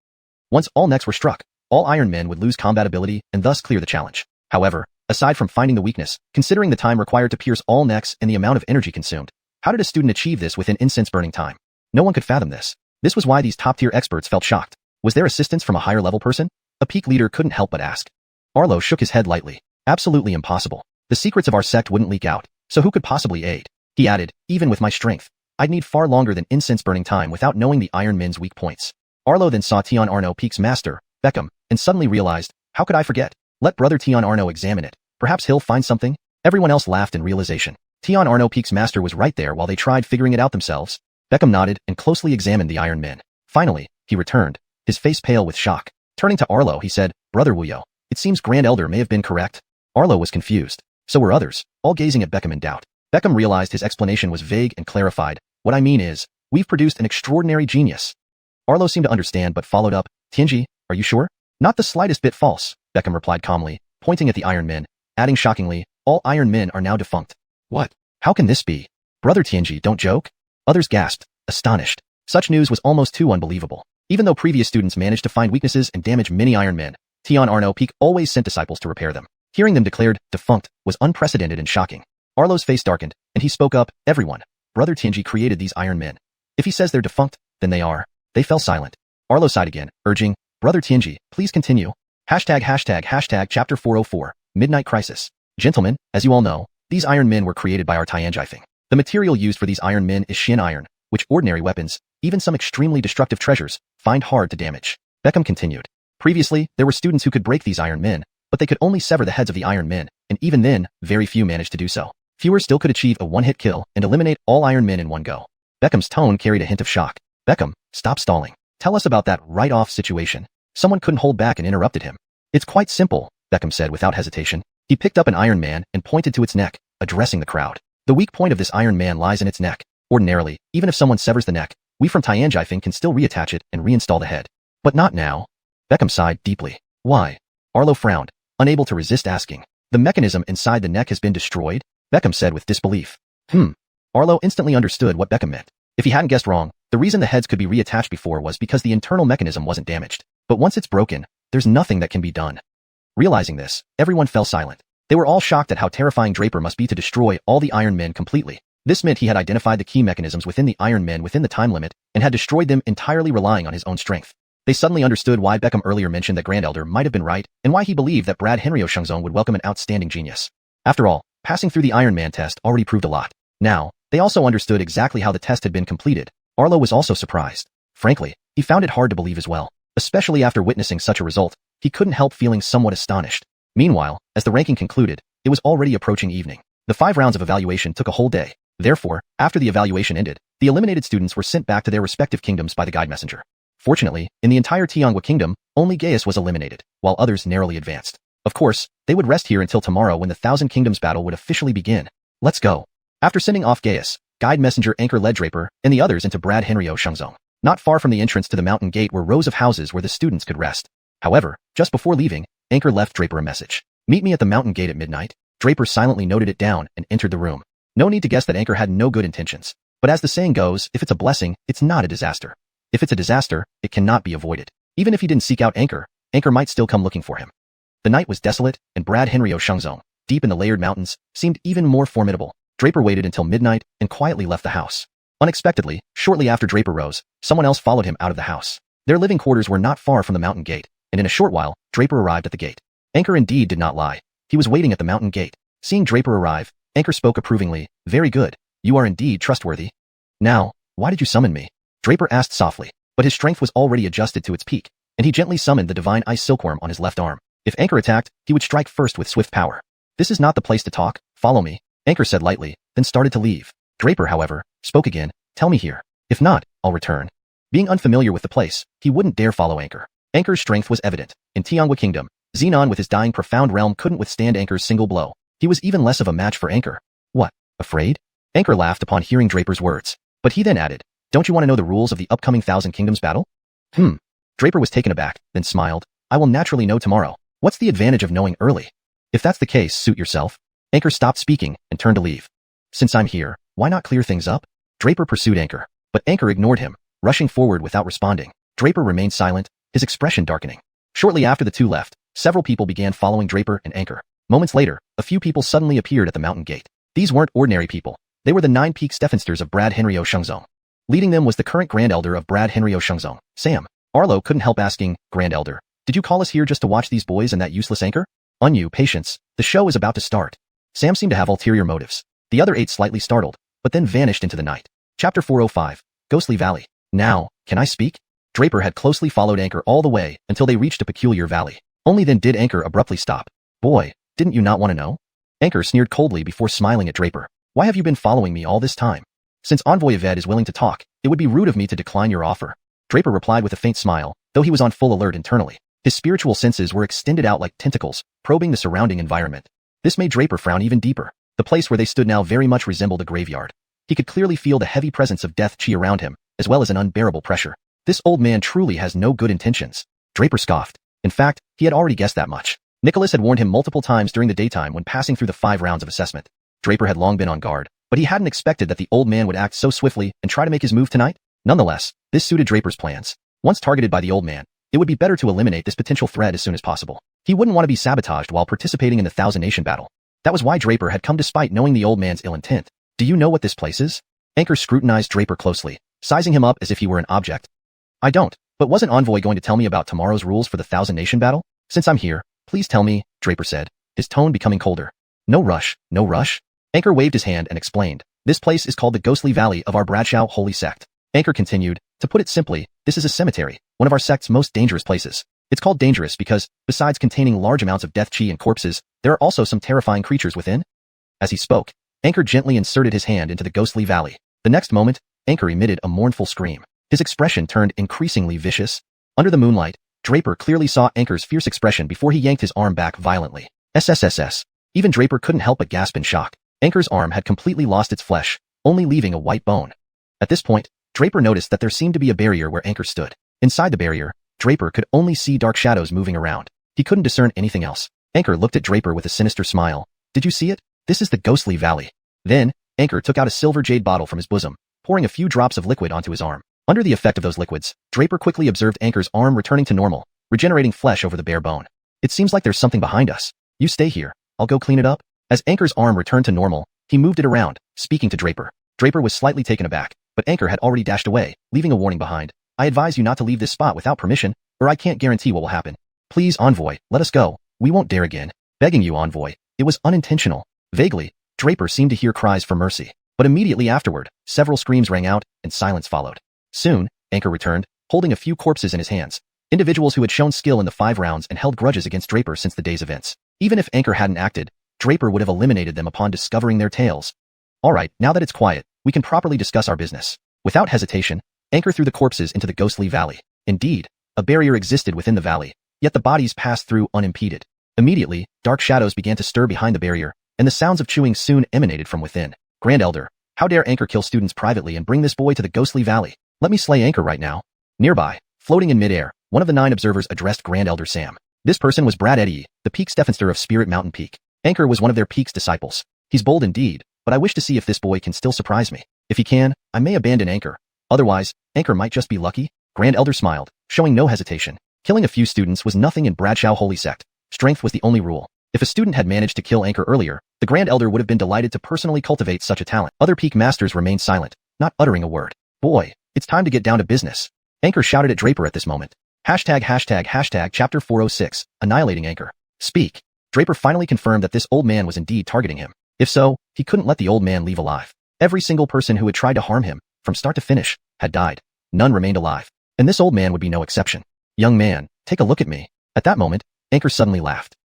Once all necks were struck, all Iron Men would lose combat ability and thus clear the challenge. However, aside from finding the weakness, considering the time required to pierce all necks and the amount of energy consumed, how did a student achieve this within incense-burning time? No one could fathom this. This was why these top-tier experts felt shocked. Was there assistance from a higher-level person? A peak leader couldn't help but ask. Arlo shook his head lightly. Absolutely impossible. The secrets of our sect wouldn't leak out, so who could possibly aid? He added, even with my strength, I'd need far longer than incense-burning time without knowing the Iron Men's weak points. Arlo then saw Tion Arno Peak's master, Beckham, and suddenly realized, how could I forget? Let brother Tion Arno examine it. Perhaps he'll find something? Everyone else laughed in realization. Tion Arno Peak's master was right there while they tried figuring it out themselves. Beckham nodded and closely examined the Iron Men. Finally, he returned, his face pale with shock. Turning to Arlo, he said, Brother Wuyo, it seems Grand Elder may have been correct. Arlo was confused. So were others, all gazing at Beckham in doubt. Beckham realized his explanation was vague and clarified. What I mean is, we've produced an extraordinary genius. Arlo seemed to understand but followed up, Tianji, are you sure? Not the slightest bit false, Beckham replied calmly, pointing at the Iron Men, adding shockingly, all Iron Men are now defunct. What? How can this be? Brother Tianji, don't joke. Others gasped, astonished. Such news was almost too unbelievable. Even though previous students managed to find weaknesses and damage many Iron Men, Tion Arno Peak always sent disciples to repair them. Hearing them declared defunct was unprecedented and shocking. Arlo's face darkened, and he spoke up, everyone. Brother Tianji created these Iron Men. If he says they're defunct, then they are. They fell silent. Arlo sighed again, urging, Brother Tianji, please continue. Chapter 404, Midnight Crisis. Gentlemen, as you all know, these Iron Men were created by our Tianjifeng. The material used for these Iron Men is Xian iron, which ordinary weapons, even some extremely destructive treasures, find hard to damage. Beckham continued. Previously, there were students who could break these Iron Men, but they could only sever the heads of the Iron Men, and even then, very few managed to do so. Fewer still could achieve a one-hit kill and eliminate all Iron Men in one go. Beckham's tone carried a hint of shock. Beckham, stop stalling. Tell us about that right-off situation. Someone couldn't hold back and interrupted him. It's quite simple, Beckham said without hesitation. He picked up an Iron Man and pointed to its neck, addressing the crowd. The weak point of this Iron Man lies in its neck. Ordinarily, even if someone severs the neck, we from Tianjifeng can still reattach it and reinstall the head. But not now. Beckham sighed deeply. Why? Arlo frowned, unable to resist asking. The mechanism inside the neck has been destroyed? Beckham said with disbelief. Arlo instantly understood what Beckham meant. If he hadn't guessed wrong, the reason the heads could be reattached before was because the internal mechanism wasn't damaged. But once it's broken, there's nothing that can be done. Realizing this, everyone fell silent. They were all shocked at how terrifying Draper must be to destroy all the Iron Men completely. This meant he had identified the key mechanisms within the Iron Men within the time limit and had destroyed them entirely relying on his own strength. They suddenly understood why Beckham earlier mentioned that Grand Elder might have been right and why he believed that Brad Henrio Xiuxian would welcome an outstanding genius. After all, passing through the Iron Man test already proved a lot. Now, they also understood exactly how the test had been completed. Arlo was also surprised. Frankly, he found it hard to believe as well. Especially after witnessing such a result, he couldn't help feeling somewhat astonished. Meanwhile, as the ranking concluded, it was already approaching evening. The 5 rounds of evaluation took a whole day. Therefore, after the evaluation ended, the eliminated students were sent back to their respective kingdoms by the guide messenger. Fortunately, in the entire Tianghua kingdom, only Gaius was eliminated, while others narrowly advanced. Of course, they would rest here until tomorrow when the Thousand Kingdoms battle would officially begin. Let's go. After sending off Gaius, guide messenger Anchor led Draper and the others into Brad Henrio Xiuxian. Not far from the entrance to the mountain gate were rows of houses where the students could rest. However, just before leaving, Anchor left Draper a message. Meet me at the mountain gate at midnight. Draper silently noted it down and entered the room. No need to guess that Anchor had no good intentions. But as the saying goes, if it's a blessing, it's not a disaster. If it's a disaster, it cannot be avoided. Even if he didn't seek out Anchor, Anchor might still come looking for him. The night was desolate, and Brad Henrio Xiuxian, deep in the layered mountains, seemed even more formidable. Draper waited until midnight and quietly left the house. Unexpectedly, shortly after Draper rose, someone else followed him out of the house. Their living quarters were not far from the mountain gate, and in a short while, Draper arrived at the gate. Anchor indeed did not lie. He was waiting at the mountain gate. Seeing Draper arrive, Anchor spoke approvingly. Very good. You are indeed trustworthy. Now, why did you summon me? Draper asked softly, but his strength was already adjusted to its peak, and he gently summoned the divine ice silkworm on his left arm. If Anchor attacked, he would strike first with swift power. This is not the place to talk. Follow me, Anchor said lightly, then started to leave. Draper, however, spoke again. Tell me here. If not, I'll return. Being unfamiliar with the place, he wouldn't dare follow Anchor. Anchor's strength was evident. In Tiangua Kingdom, Xenon with his dying profound realm couldn't withstand Anchor's single blow. He was even less of a match for Anchor. What? Afraid? Anchor laughed upon hearing Draper's words. But he then added, don't you want to know the rules of the upcoming Thousand Kingdoms battle? Draper was taken aback, then smiled. I will naturally know tomorrow. What's the advantage of knowing early? If that's the case, suit yourself. Anchor stopped speaking and turned to leave. Since I'm here, why not clear things up? Draper pursued Anchor, but Anchor ignored him, rushing forward without responding. Draper remained silent, his expression darkening. Shortly after the two left, several people began following Draper and Anchor. Moments later, a few people suddenly appeared at the mountain gate. These weren't ordinary people. They were the 9 peak Stephensters of Brad Henryo Shengzong. Leading them was the current Grand Elder of Brad Henryo Shengzong, Sam. Arlo couldn't help asking, Grand Elder, did you call us here just to watch these boys and that useless Anchor? Patience, the show is about to start. Sam seemed to have ulterior motives. The other 8 slightly startled, but then vanished into the night. Chapter 405, Ghostly Valley. Now, can I speak? Draper had closely followed Anchor all the way until they reached a peculiar valley. Only then did Anchor abruptly stop. Boy, didn't you not want to know? Anchor sneered coldly before smiling at Draper. Why have you been following me all this time? Since Envoy Yved is willing to talk, it would be rude of me to decline your offer. Draper replied with a faint smile, though he was on full alert internally. His spiritual senses were extended out like tentacles, probing the surrounding environment. This made Draper frown even deeper. The place where they stood now very much resembled a graveyard. He could clearly feel the heavy presence of death chi around him, as well as an unbearable pressure. This old man truly has no good intentions. Draper scoffed. In fact, he had already guessed that much. Nicholas had warned him multiple times during the daytime when passing through the 5 rounds of assessment. Draper had long been on guard, but he hadn't expected that the old man would act so swiftly and try to make his move tonight. Nonetheless, this suited Draper's plans. Once targeted by the old man, it would be better to eliminate this potential threat as soon as possible. He wouldn't want to be sabotaged while participating in the Thousand Nation battle. That was why Draper had come despite knowing the old man's ill intent. Do you know what this place is? Anchor scrutinized Draper closely, sizing him up as if he were an object. I don't, but wasn't Envoy going to tell me about tomorrow's rules for the Thousand Nation battle? Since I'm here, please tell me, Draper said, his tone becoming colder. No rush, no rush. Anchor waved his hand and explained. This place is called the Ghostly Valley of our Bradshaw Holy Sect. Anchor continued, to put it simply, this is a cemetery, one of our sect's most dangerous places. It's called dangerous because, besides containing large amounts of death chi and corpses, there are also some terrifying creatures within. As he spoke, Anchor gently inserted his hand into the Ghostly Valley. The next moment, Anchor emitted a mournful scream. His expression turned increasingly vicious. Under the moonlight, Draper clearly saw Anchor's fierce expression before he yanked his arm back violently. SSSS. Even Draper couldn't help but gasp in shock. Anchor's arm had completely lost its flesh, only leaving a white bone. At this point, Draper noticed that there seemed to be a barrier where Anchor stood. Inside the barrier, Draper could only see dark shadows moving around. He couldn't discern anything else. Anchor looked at Draper with a sinister smile. Did you see it? This is the Ghostly Valley. Then, Anchor took out a silver jade bottle from his bosom, pouring a few drops of liquid onto his arm. Under the effect of those liquids, Draper quickly observed Anchor's arm returning to normal, regenerating flesh over the bare bone. It seems like there's something behind us. You stay here. I'll go clean it up. As Anchor's arm returned to normal, he moved it around, speaking to Draper. Draper was slightly taken aback, but Anchor had already dashed away, leaving a warning behind. I advise you not to leave this spot without permission, or I can't guarantee what will happen. Please, Envoy, let us go. We won't dare again. Begging you, Envoy. It was unintentional. Vaguely, Draper seemed to hear cries for mercy, but immediately afterward, several screams rang out, and silence followed. Soon, Anchor returned, holding a few corpses in his hands. Individuals who had shown skill in the 5 rounds and held grudges against Draper since the day's events. Even if Anchor hadn't acted, Draper would have eliminated them upon discovering their tales. Alright, now that it's quiet, we can properly discuss our business. Without hesitation, Anchor threw the corpses into the Ghostly Valley. Indeed, a barrier existed within the valley, yet the bodies passed through unimpeded. Immediately, dark shadows began to stir behind the barrier, and the sounds of chewing soon emanated from within. Grand Elder, how dare Anchor kill students privately and bring this boy to the Ghostly Valley? Let me slay Anchor right now. Nearby, floating in midair, one of the 9 observers addressed Grand Elder Sam. This person was Brad Eddy, the Peak Stephenster of Spirit Mountain Peak. Anchor was one of their Peak's disciples. He's bold indeed, but I wish to see if this boy can still surprise me. If he can, I may abandon Anchor. Otherwise, Anchor might just be lucky. Grand Elder smiled, showing no hesitation. Killing a few students was nothing in Bradshaw Holy Sect. Strength was the only rule. If a student had managed to kill Anchor earlier, the Grand Elder would have been delighted to personally cultivate such a talent. Other Peak Masters remained silent, not uttering a word. Boy, it's time to get down to business. Anchor shouted at Draper at this moment. ####Chapter 406, Annihilating Anchor. Speak. Draper finally confirmed that this old man was indeed targeting him. If so, he couldn't let the old man leave alive. Every single person who had tried to harm him, from start to finish, had died. None remained alive. And this old man would be no exception. Young man, take a look at me. At that moment, Anchor suddenly laughed.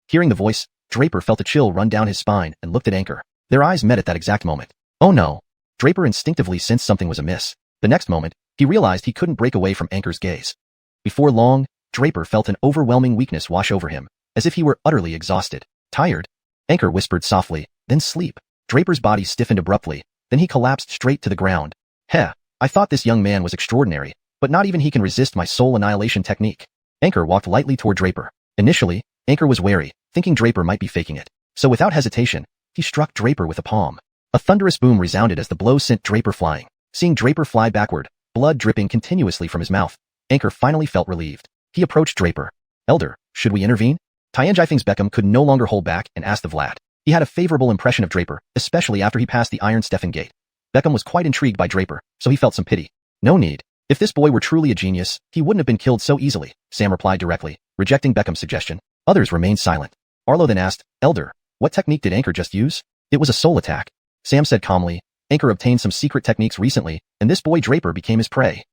Hearing the voice, Draper felt a chill run down his spine and looked at Anchor. Their eyes met at that exact moment. Oh no. Draper instinctively sensed something was amiss. The next moment, he realized he couldn't break away from Anchor's gaze. Before long, Draper felt an overwhelming weakness wash over him, as if he were utterly exhausted. Tired? Anchor whispered softly, then sleep. Draper's body stiffened abruptly, then he collapsed straight to the ground. Heh, I thought this young man was extraordinary, but not even he can resist my soul annihilation technique. Anchor walked lightly toward Draper. Initially, Anchor was wary, thinking Draper might be faking it. So without hesitation, he struck Draper with a palm. A thunderous boom resounded as the blow sent Draper flying. Seeing Draper fly backward, blood dripping continuously from his mouth, Anchor finally felt relieved. He approached Draper. Elder, should we intervene? Tianjifeng's Beckham could no longer hold back and asked the Vlad. He had a favorable impression of Draper, especially after he passed the Iron Stefan Gate. Beckham was quite intrigued by Draper, so he felt some pity. No need. If this boy were truly a genius, he wouldn't have been killed so easily, Sam replied directly, rejecting Beckham's suggestion. Others remained silent. Arlo then asked, Elder, what technique did Anchor just use? It was a soul attack. Sam said calmly, Anchor obtained some secret techniques recently, and this boy Draper became his prey.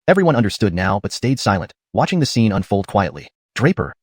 Everyone understood now but stayed silent, watching the scene unfold quietly. Draper,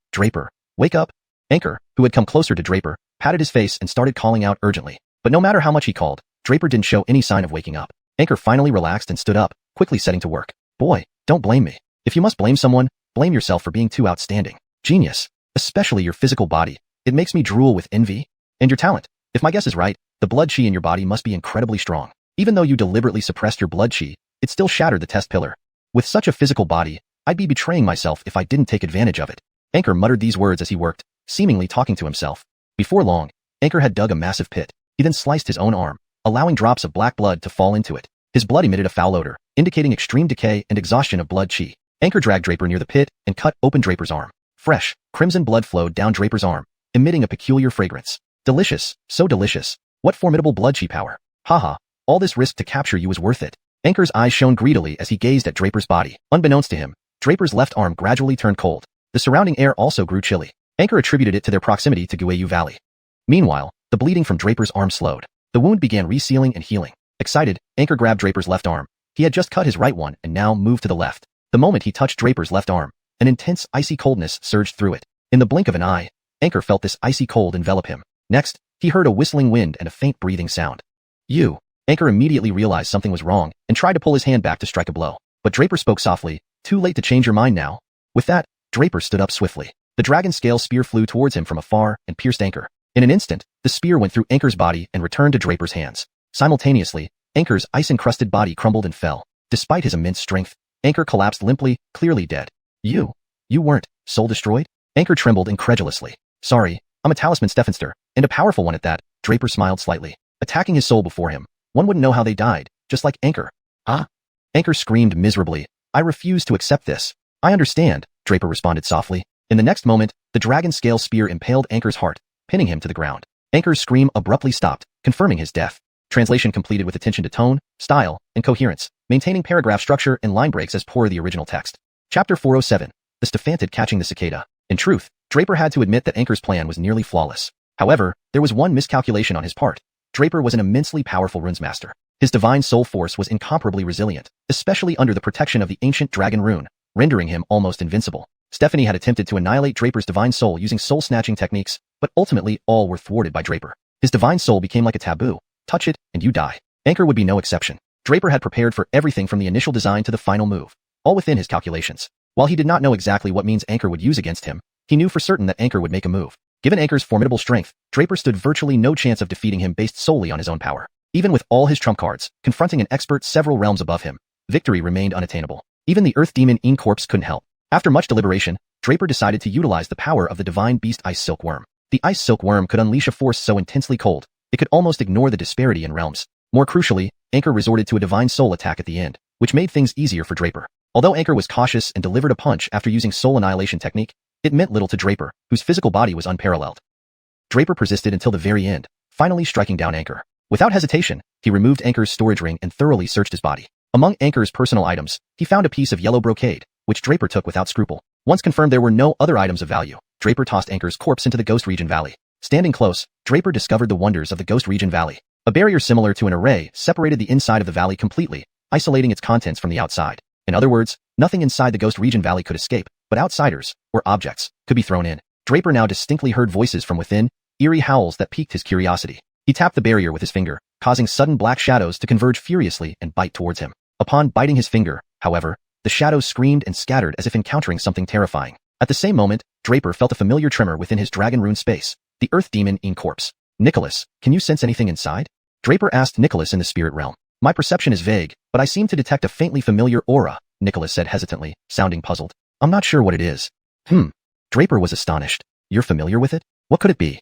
wake up. Anchor, who had come closer to Draper, patted his face and started calling out urgently. But no matter how much he called, Draper didn't show any sign of waking up. Anchor finally relaxed and stood up, quickly setting to work. Boy, don't blame me. If you must blame someone, blame yourself for being too outstanding. Genius. Especially your physical body. It makes me drool with envy. And your talent. If my guess is right, the blood chi in your body must be incredibly strong. Even though you deliberately suppressed your blood chi, it still shattered the test pillar. With such a physical body, I'd be betraying myself if I didn't take advantage of it. Anchor muttered these words as he worked, seemingly talking to himself. Before long, Anchor had dug a massive pit. He then sliced his own arm, allowing drops of black blood to fall into it. His blood emitted a foul odor, indicating extreme decay and exhaustion of blood chi. Anchor dragged Draper near the pit and cut open Draper's arm. Fresh, crimson blood flowed down Draper's arm, emitting a peculiar fragrance. Delicious, so delicious. What formidable blood chi power. Haha, all this risk to capture you was worth it. Anchor's eyes shone greedily as he gazed at Draper's body. Unbeknownst to him, Draper's left arm gradually turned cold. The surrounding air also grew chilly. Anchor attributed it to their proximity to Guayu Valley. Meanwhile, the bleeding from Draper's arm slowed. The wound began resealing and healing. Excited, Anchor grabbed Draper's left arm. He had just cut his right one and now moved to the left. The moment he touched Draper's left arm, an intense icy coldness surged through it. In the blink of an eye, Anchor felt this icy cold envelop him. Next, he heard a whistling wind and a faint breathing sound. Anchor immediately realized something was wrong and tried to pull his hand back to strike a blow. But Draper spoke softly, too late to change your mind now. With that, Draper stood up swiftly. The dragon scale spear flew towards him from afar and pierced Anchor. In an instant, the spear went through Anchor's body and returned to Draper's hands. Simultaneously, Anchor's ice-encrusted body crumbled and fell. Despite his immense strength, Anchor collapsed limply, clearly dead. You weren't soul destroyed? Anchor trembled incredulously. Sorry, I'm a talisman Stephanster, and a powerful one at that. Draper smiled slightly. Attacking his soul before him, one wouldn't know how they died, just like Anchor. Ah? Anchor screamed miserably. I refuse to accept this. I understand, Draper responded softly. In the next moment, the dragon scale spear impaled Anchor's heart, pinning him to the ground. Anchor's scream abruptly stopped, confirming his death. Translation completed with attention to tone, style, and coherence, maintaining paragraph structure and line breaks as per the original text. Chapter 407. The Stephantid catching the cicada. In truth, Draper had to admit that Anchor's plan was nearly flawless. However, there was one miscalculation on his part. Draper was an immensely powerful runesmaster. His divine soul force was incomparably resilient, especially under the protection of the ancient dragon rune, rendering him almost invincible. Stephanie had attempted to annihilate Draper's divine soul using soul-snatching techniques, but ultimately all were thwarted by Draper. His divine soul became like a taboo. Touch it, and you die. Anchor would be no exception. Draper had prepared for everything from the initial design to the final move, all within his calculations. While he did not know exactly what means Anchor would use against him, he knew for certain that Anchor would make a move. Given Anchor's formidable strength, Draper stood virtually no chance of defeating him based solely on his own power. Even with all his trump cards, confronting an expert several realms above him, victory remained unattainable. Even the earth demon Corpse couldn't help. After much deliberation, Draper decided to utilize the power of the divine beast Ice Silkworm. The Ice Silkworm could unleash a force so intensely cold, it could almost ignore the disparity in realms. More crucially, Anchor resorted to a divine soul attack at the end, which made things easier for Draper. Although Anchor was cautious and delivered a punch after using soul annihilation technique, it meant little to Draper, whose physical body was unparalleled. Draper persisted until the very end, finally striking down Anchor. Without hesitation, he removed Anchor's storage ring and thoroughly searched his body. Among Anchor's personal items, he found a piece of yellow brocade, which Draper took without scruple. Once confirmed there were no other items of value, Draper tossed Anchor's corpse into the Ghost Region Valley. Standing close, Draper discovered the wonders of the Ghost Region Valley. A barrier similar to an array separated the inside of the valley completely, isolating its contents from the outside. In other words, nothing inside the Ghost Region Valley could escape, but outsiders, or objects, could be thrown in. Draper now distinctly heard voices from within, eerie howls that piqued his curiosity. He tapped the barrier with his finger, causing sudden black shadows to converge furiously and bite towards him. Upon biting his finger, however, the shadows screamed and scattered as if encountering something terrifying. At the same moment, Draper felt a familiar tremor within his dragon rune space, the earth demon in corpse. Nicholas, can you sense anything inside? Draper asked Nicholas in the spirit realm. My perception is vague, but I seem to detect a faintly familiar aura, Nicholas said hesitantly, sounding puzzled. I'm not sure what it is. Draper was astonished. You're familiar with it? What could it be?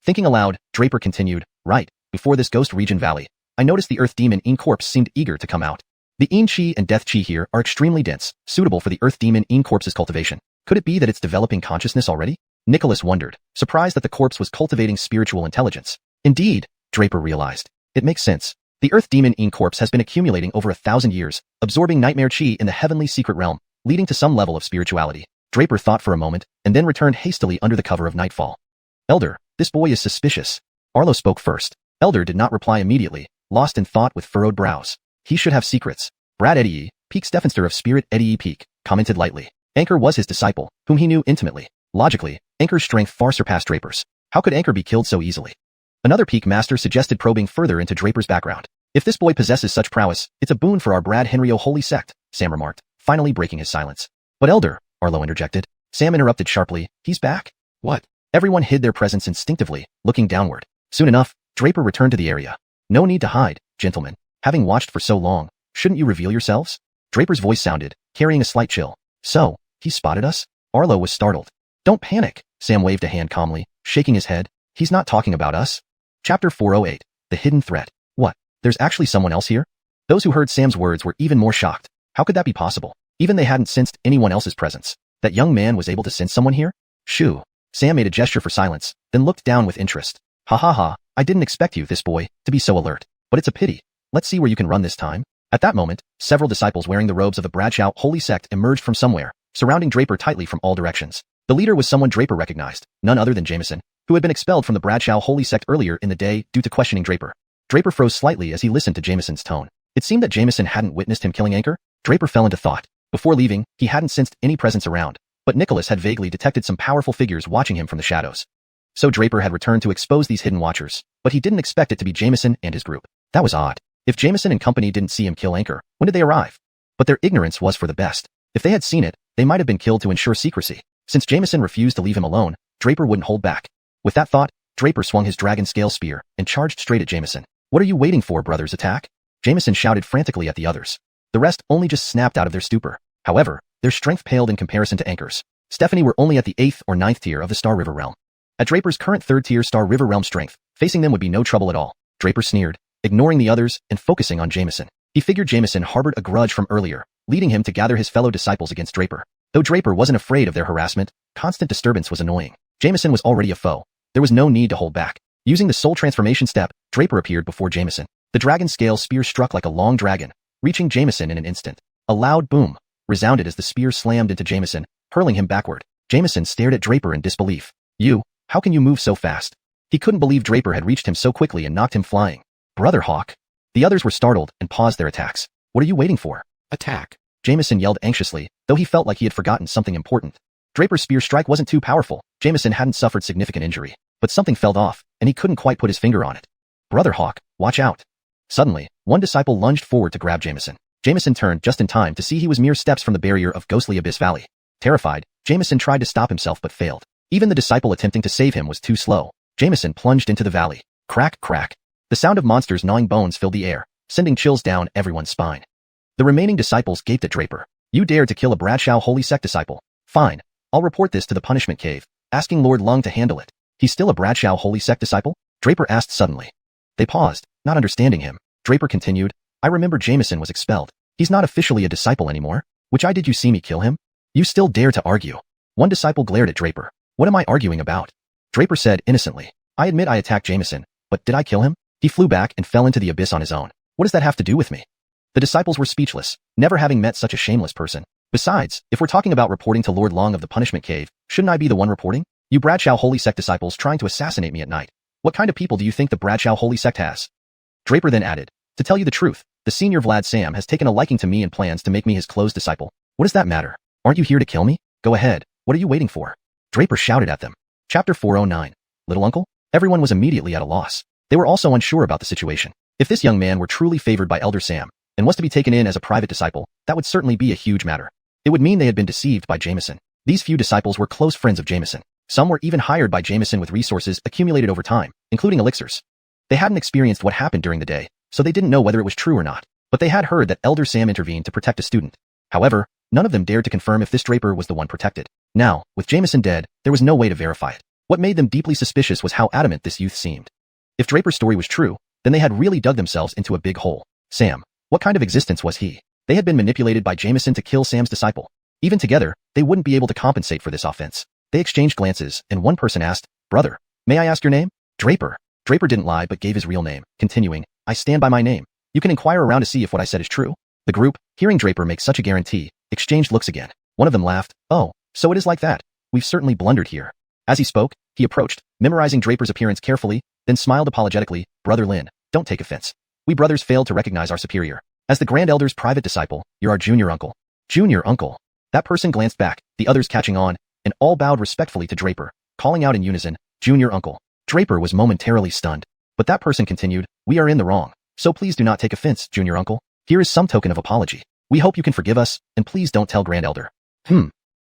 Thinking aloud, Draper continued, right, before this Ghost Region Valley, I noticed the earth demon in corpse seemed eager to come out. The Yin Qi and Death Qi here are extremely dense, suitable for the earth demon in corpse's cultivation. Could it be that it's developing consciousness already? Nicholas wondered, surprised that the corpse was cultivating spiritual intelligence. Indeed, Draper realized. It makes sense. The earth demon in corpse has been accumulating over 1,000 years, absorbing nightmare qi in the heavenly secret realm, leading to some level of spirituality. Draper thought for a moment, and then returned hastily under the cover of nightfall. Elder, this boy is suspicious. Arlo spoke first. Elder did not reply immediately, lost in thought with furrowed brows. He should have secrets. Brad Eddie, Peak Stephenster of Spirit Eddie Peak, commented lightly. Anchor was his disciple, whom he knew intimately. Logically, Anchor's strength far surpassed Draper's. How could Anchor be killed so easily? Another Peak Master suggested probing further into Draper's background. If this boy possesses such prowess, it's a boon for our Brad Henrio holy sect, Sam remarked, finally breaking his silence. But Elder, Arlo interjected. Sam interrupted sharply, he's back? What? Everyone hid their presence instinctively, looking downward. Soon enough, Draper returned to the area. No need to hide, gentlemen. Having watched for so long, shouldn't you reveal yourselves? Draper's voice sounded, carrying a slight chill. So, he spotted us? Arlo was startled. Don't panic, Sam waved a hand calmly, shaking his head. He's not talking about us. Chapter 408. The Hidden Threat. What? There's actually someone else here? Those who heard Sam's words were even more shocked. How could that be possible? Even they hadn't sensed anyone else's presence. That young man was able to sense someone here? Shoo. Sam made a gesture for silence, then looked down with interest. Ha ha ha, I didn't expect you, this boy, to be so alert. But it's a pity. Let's see where you can run this time. At that moment, several disciples wearing the robes of the Bradshaw holy sect emerged from somewhere, surrounding Draper tightly from all directions. The leader was someone Draper recognized, none other than Jameson, who had been expelled from the Bradshaw holy sect earlier in the day due to questioning Draper. Draper froze slightly as he listened to Jameson's tone. It seemed that Jameson hadn't witnessed him killing Anchor. Draper fell into thought. Before leaving, he hadn't sensed any presence around, but Nicholas had vaguely detected some powerful figures watching him from the shadows. So Draper had returned to expose these hidden watchers, but he didn't expect it to be Jameson and his group. That was odd. If Jameson and company didn't see him kill Anchor, when did they arrive? But their ignorance was for the best. If they had seen it, they might have been killed to ensure secrecy. Since Jameson refused to leave him alone, Draper wouldn't hold back. With that thought, Draper swung his dragon scale spear and charged straight at Jameson. What are you waiting for, brothers? Attack? Jameson shouted frantically at the others. The rest only just snapped out of their stupor. However, their strength paled in comparison to Anchor's. Stephanie were only at the 8th or 9th tier of the Star River realm. At Draper's current 3rd tier Star River realm strength, facing them would be no trouble at all. Draper sneered, ignoring the others and focusing on Jameson. He figured Jameson harbored a grudge from earlier, leading him to gather his fellow disciples against Draper. Though Draper wasn't afraid of their harassment, constant disturbance was annoying. Jameson was already a foe. There was no need to hold back. Using the soul transformation step, Draper appeared before Jameson. The dragon scale spear struck like a long dragon, reaching Jameson in an instant. A loud boom resounded as the spear slammed into Jameson, hurling him backward. Jameson stared at Draper in disbelief. How can you move so fast? He couldn't believe Draper had reached him so quickly and knocked him flying. Brother Hawk. The others were startled and paused their attacks. What are you waiting for? Attack. Jameson yelled anxiously, though he felt like he had forgotten something important. Draper's spear strike wasn't too powerful. Jameson hadn't suffered significant injury, but something fell off, and he couldn't quite put his finger on it. Brother Hawk, watch out. Suddenly, one disciple lunged forward to grab Jameson. Jameson turned just in time to see he was mere steps from the barrier of ghostly Abyss Valley. Terrified, Jameson tried to stop himself but failed. Even the disciple attempting to save him was too slow. Jameson plunged into the valley. Crack, crack. The sound of monsters gnawing bones filled the air, sending chills down everyone's spine. The remaining disciples gaped at Draper. You dared to kill a Bradshaw holy sect disciple. Fine. I'll report this to the punishment cave, asking Lord Lung to handle it. He's still a Bradshaw holy sect disciple? Draper asked suddenly. They paused, not understanding him. Draper continued, I remember Jameson was expelled. He's not officially a disciple anymore. Which eye did you see me kill him? You still dare to argue. One disciple glared at Draper. What am I arguing about? Draper said innocently. I admit I attacked Jameson, but did I kill him? He flew back and fell into the abyss on his own. What does that have to do with me? The disciples were speechless, never having met such a shameless person. Besides, if we're talking about reporting to Lord Long of the punishment cave, shouldn't I be the one reporting? You Bradshaw holy sect disciples trying to assassinate me at night. What kind of people do you think the Bradshaw Holy Sect has? Draper then added, to tell you the truth, the senior Vlad Sam has taken a liking to me and plans to make me his close disciple. What does that matter? Aren't you here to kill me? Go ahead. What are you waiting for? Draper shouted at them. Chapter 409. Little Uncle? Everyone was immediately at a loss. They were also unsure about the situation. If this young man were truly favored by Elder Sam and was to be taken in as a private disciple, that would certainly be a huge matter. It would mean they had been deceived by Jameson. These few disciples were close friends of Jameson. Some were even hired by Jameson with resources accumulated over time, including elixirs. They hadn't experienced what happened during the day, so they didn't know whether it was true or not. But they had heard that Elder Sam intervened to protect a student. However, none of them dared to confirm if this Draper was the one protected. Now, with Jameson dead, there was no way to verify it. What made them deeply suspicious was how adamant this youth seemed. If Draper's story was true, then they had really dug themselves into a big hole. Sam. What kind of existence was he? They had been manipulated by Jameson to kill Sam's disciple. Even together, they wouldn't be able to compensate for this offense. They exchanged glances, and one person asked, Brother, may I ask your name? Draper. Draper didn't lie but gave his real name, continuing, I stand by my name. You can inquire around to see if what I said is true. The group, hearing Draper make such a guarantee, exchanged looks again. One of them laughed, oh, so it is like that. We've certainly blundered here. As he spoke, he approached, memorizing Draper's appearance carefully, then smiled apologetically, Brother Lin, don't take offense. We brothers failed to recognize our superior. As the Grand Elder's private disciple, you're our junior uncle. Junior uncle. That person glanced back, the others catching on, and all bowed respectfully to Draper, calling out in unison, Junior uncle. Draper was momentarily stunned. But that person continued, we are in the wrong. So please do not take offense, Junior uncle. Here is some token of apology. We hope you can forgive us, and please don't tell Grand Elder.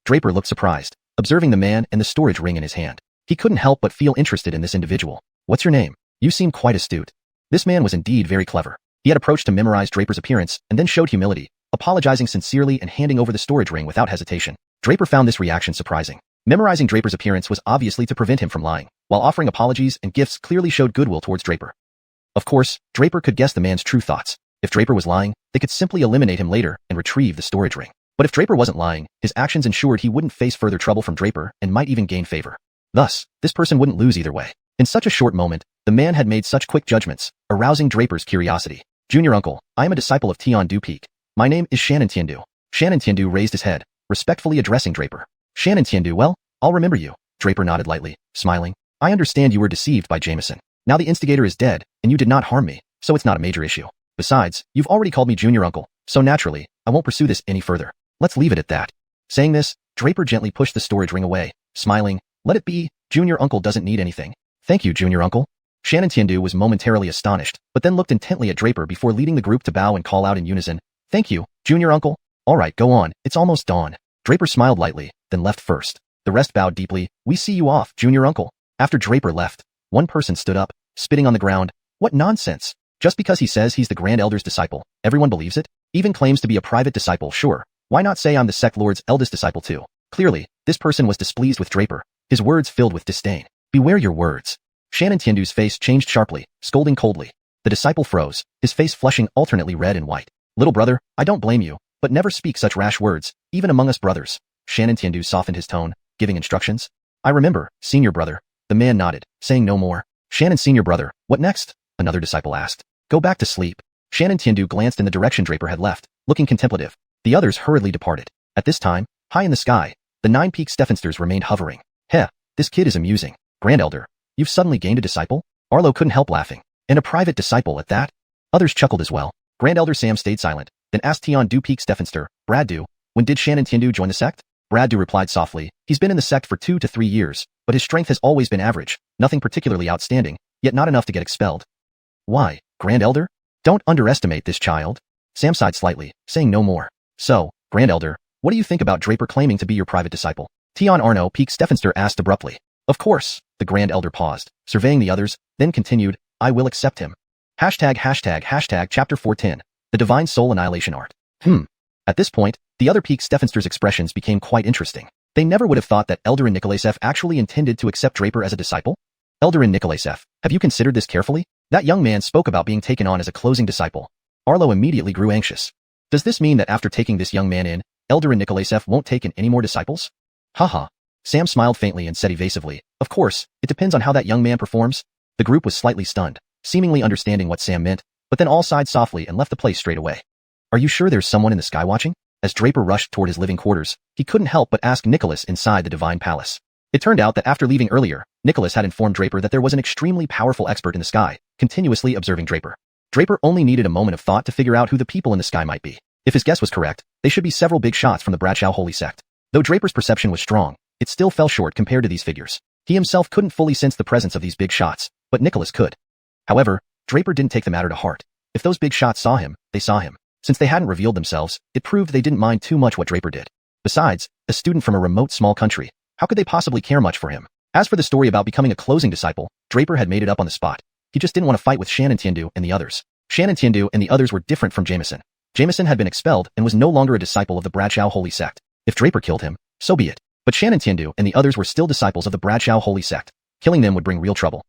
Draper looked surprised, observing the man and the storage ring in his hand. He couldn't help but feel interested in this individual. What's your name? You seem quite astute. This man was indeed very clever. He had approached to memorize Draper's appearance and then showed humility, apologizing sincerely and handing over the storage ring without hesitation. Draper found this reaction surprising. Memorizing Draper's appearance was obviously to prevent him from lying, while offering apologies and gifts clearly showed goodwill towards Draper. Of course, Draper could guess the man's true thoughts. If Draper was lying, they could simply eliminate him later and retrieve the storage ring. But if Draper wasn't lying, his actions ensured he wouldn't face further trouble from Draper and might even gain favor. Thus, this person wouldn't lose either way. In such a short moment, the man had made such quick judgments, arousing Draper's curiosity. Junior uncle, I am a disciple of Tiandu Peak. My name is Shannon Tiandu. Shannon Tiandu raised his head, respectfully addressing Draper. Shannon Tiandu, well, I'll remember you. Draper nodded lightly, smiling. I understand you were deceived by Jameson. Now the instigator is dead, and you did not harm me, so it's not a major issue. Besides, you've already called me Junior uncle, so naturally, I won't pursue this any further. Let's leave it at that. Saying this, Draper gently pushed the storage ring away, smiling, let it be, Junior uncle doesn't need anything. Thank you, Junior uncle. Shannon Tiandu was momentarily astonished, but then looked intently at Draper before leading the group to bow and call out in unison, thank you, Junior uncle. All right, go on, it's almost dawn. Draper smiled lightly, then left first. The rest bowed deeply, we see you off, Junior uncle. After Draper left, one person stood up, spitting on the ground. What nonsense. Just because he says he's the Grand Elder's disciple, everyone believes it? Even claims to be a private disciple, sure. Why not say I'm the sect lord's eldest disciple too? Clearly, this person was displeased with Draper, his words filled with disdain. Beware your words. Shannon Tiandu's face changed sharply, scolding coldly. The disciple froze, his face flushing alternately red and white. Little brother, I don't blame you, but never speak such rash words, even among us brothers. Shannon Tiandu softened his tone, giving instructions. I remember, senior brother. The man nodded, saying no more. Shannon senior brother, what next? Another disciple asked. Go back to sleep. Shannon Tiandu glanced in the direction Draper had left, looking contemplative. The others hurriedly departed. At this time, high in the sky, the 9 peak Stephensters remained hovering. Heh, this kid is amusing. Grand Elder, you've suddenly gained a disciple? Arlo couldn't help laughing. And a private disciple at that? Others chuckled as well. Grand Elder Sam stayed silent, then asked Tiandu Peak Stephenster, Braddu, when did Shannon Tiandu join the sect? Braddu replied softly, he's been in the sect for 2 to 3 years, but his strength has always been average, nothing particularly outstanding, yet not enough to get expelled. Why, Grand Elder? Don't underestimate this child. Sam sighed slightly, saying no more. So, Grand Elder, what do you think about Draper claiming to be your private disciple? Tian Arno Peak Stephenster asked abruptly. Of course, the Grand Elder paused, surveying the others, then continued, I will accept him. Hashtag chapter 410, the Divine Soul Annihilation Art. At this point, the other Peak Stephenster's expressions became quite interesting. They never would have thought that Eldarin Nikolaev actually intended to accept Draper as a disciple. Eldarin Nikolaev, have you considered this carefully? That young man spoke about being taken on as a closing disciple. Arlo immediately grew anxious. Does this mean that after taking this young man in, Eldarin Nikolaev won't take in any more disciples? Haha. Sam smiled faintly and said evasively, of course, it depends on how that young man performs. The group was slightly stunned, seemingly understanding what Sam meant, but then all sighed softly and left the place straight away. Are you sure there's someone in the sky watching? As Draper rushed toward his living quarters, he couldn't help but ask Nicholas inside the Divine Palace. It turned out that after leaving earlier, Nicholas had informed Draper that there was an extremely powerful expert in the sky, continuously observing Draper. Draper only needed a moment of thought to figure out who the people in the sky might be. If his guess was correct, they should be several big shots from the Bradshaw holy sect. Though Draper's perception was strong, it still fell short compared to these figures. He himself couldn't fully sense the presence of these big shots, but Nicholas could. However, Draper didn't take the matter to heart. If those big shots saw him, they saw him. Since they hadn't revealed themselves, it proved they didn't mind too much what Draper did. Besides, a student from a remote small country, how could they possibly care much for him? As for the story about becoming a closing disciple, Draper had made it up on the spot. He just didn't want to fight with xianxia and the others. Xianxia and the others were different from Jameson. Jameson had been expelled and was no longer a disciple of the Bradshaw holy sect. If Draper killed him, so be it. But xianxia and the others were still disciples of the Bradshaw holy sect. Killing them would bring real trouble.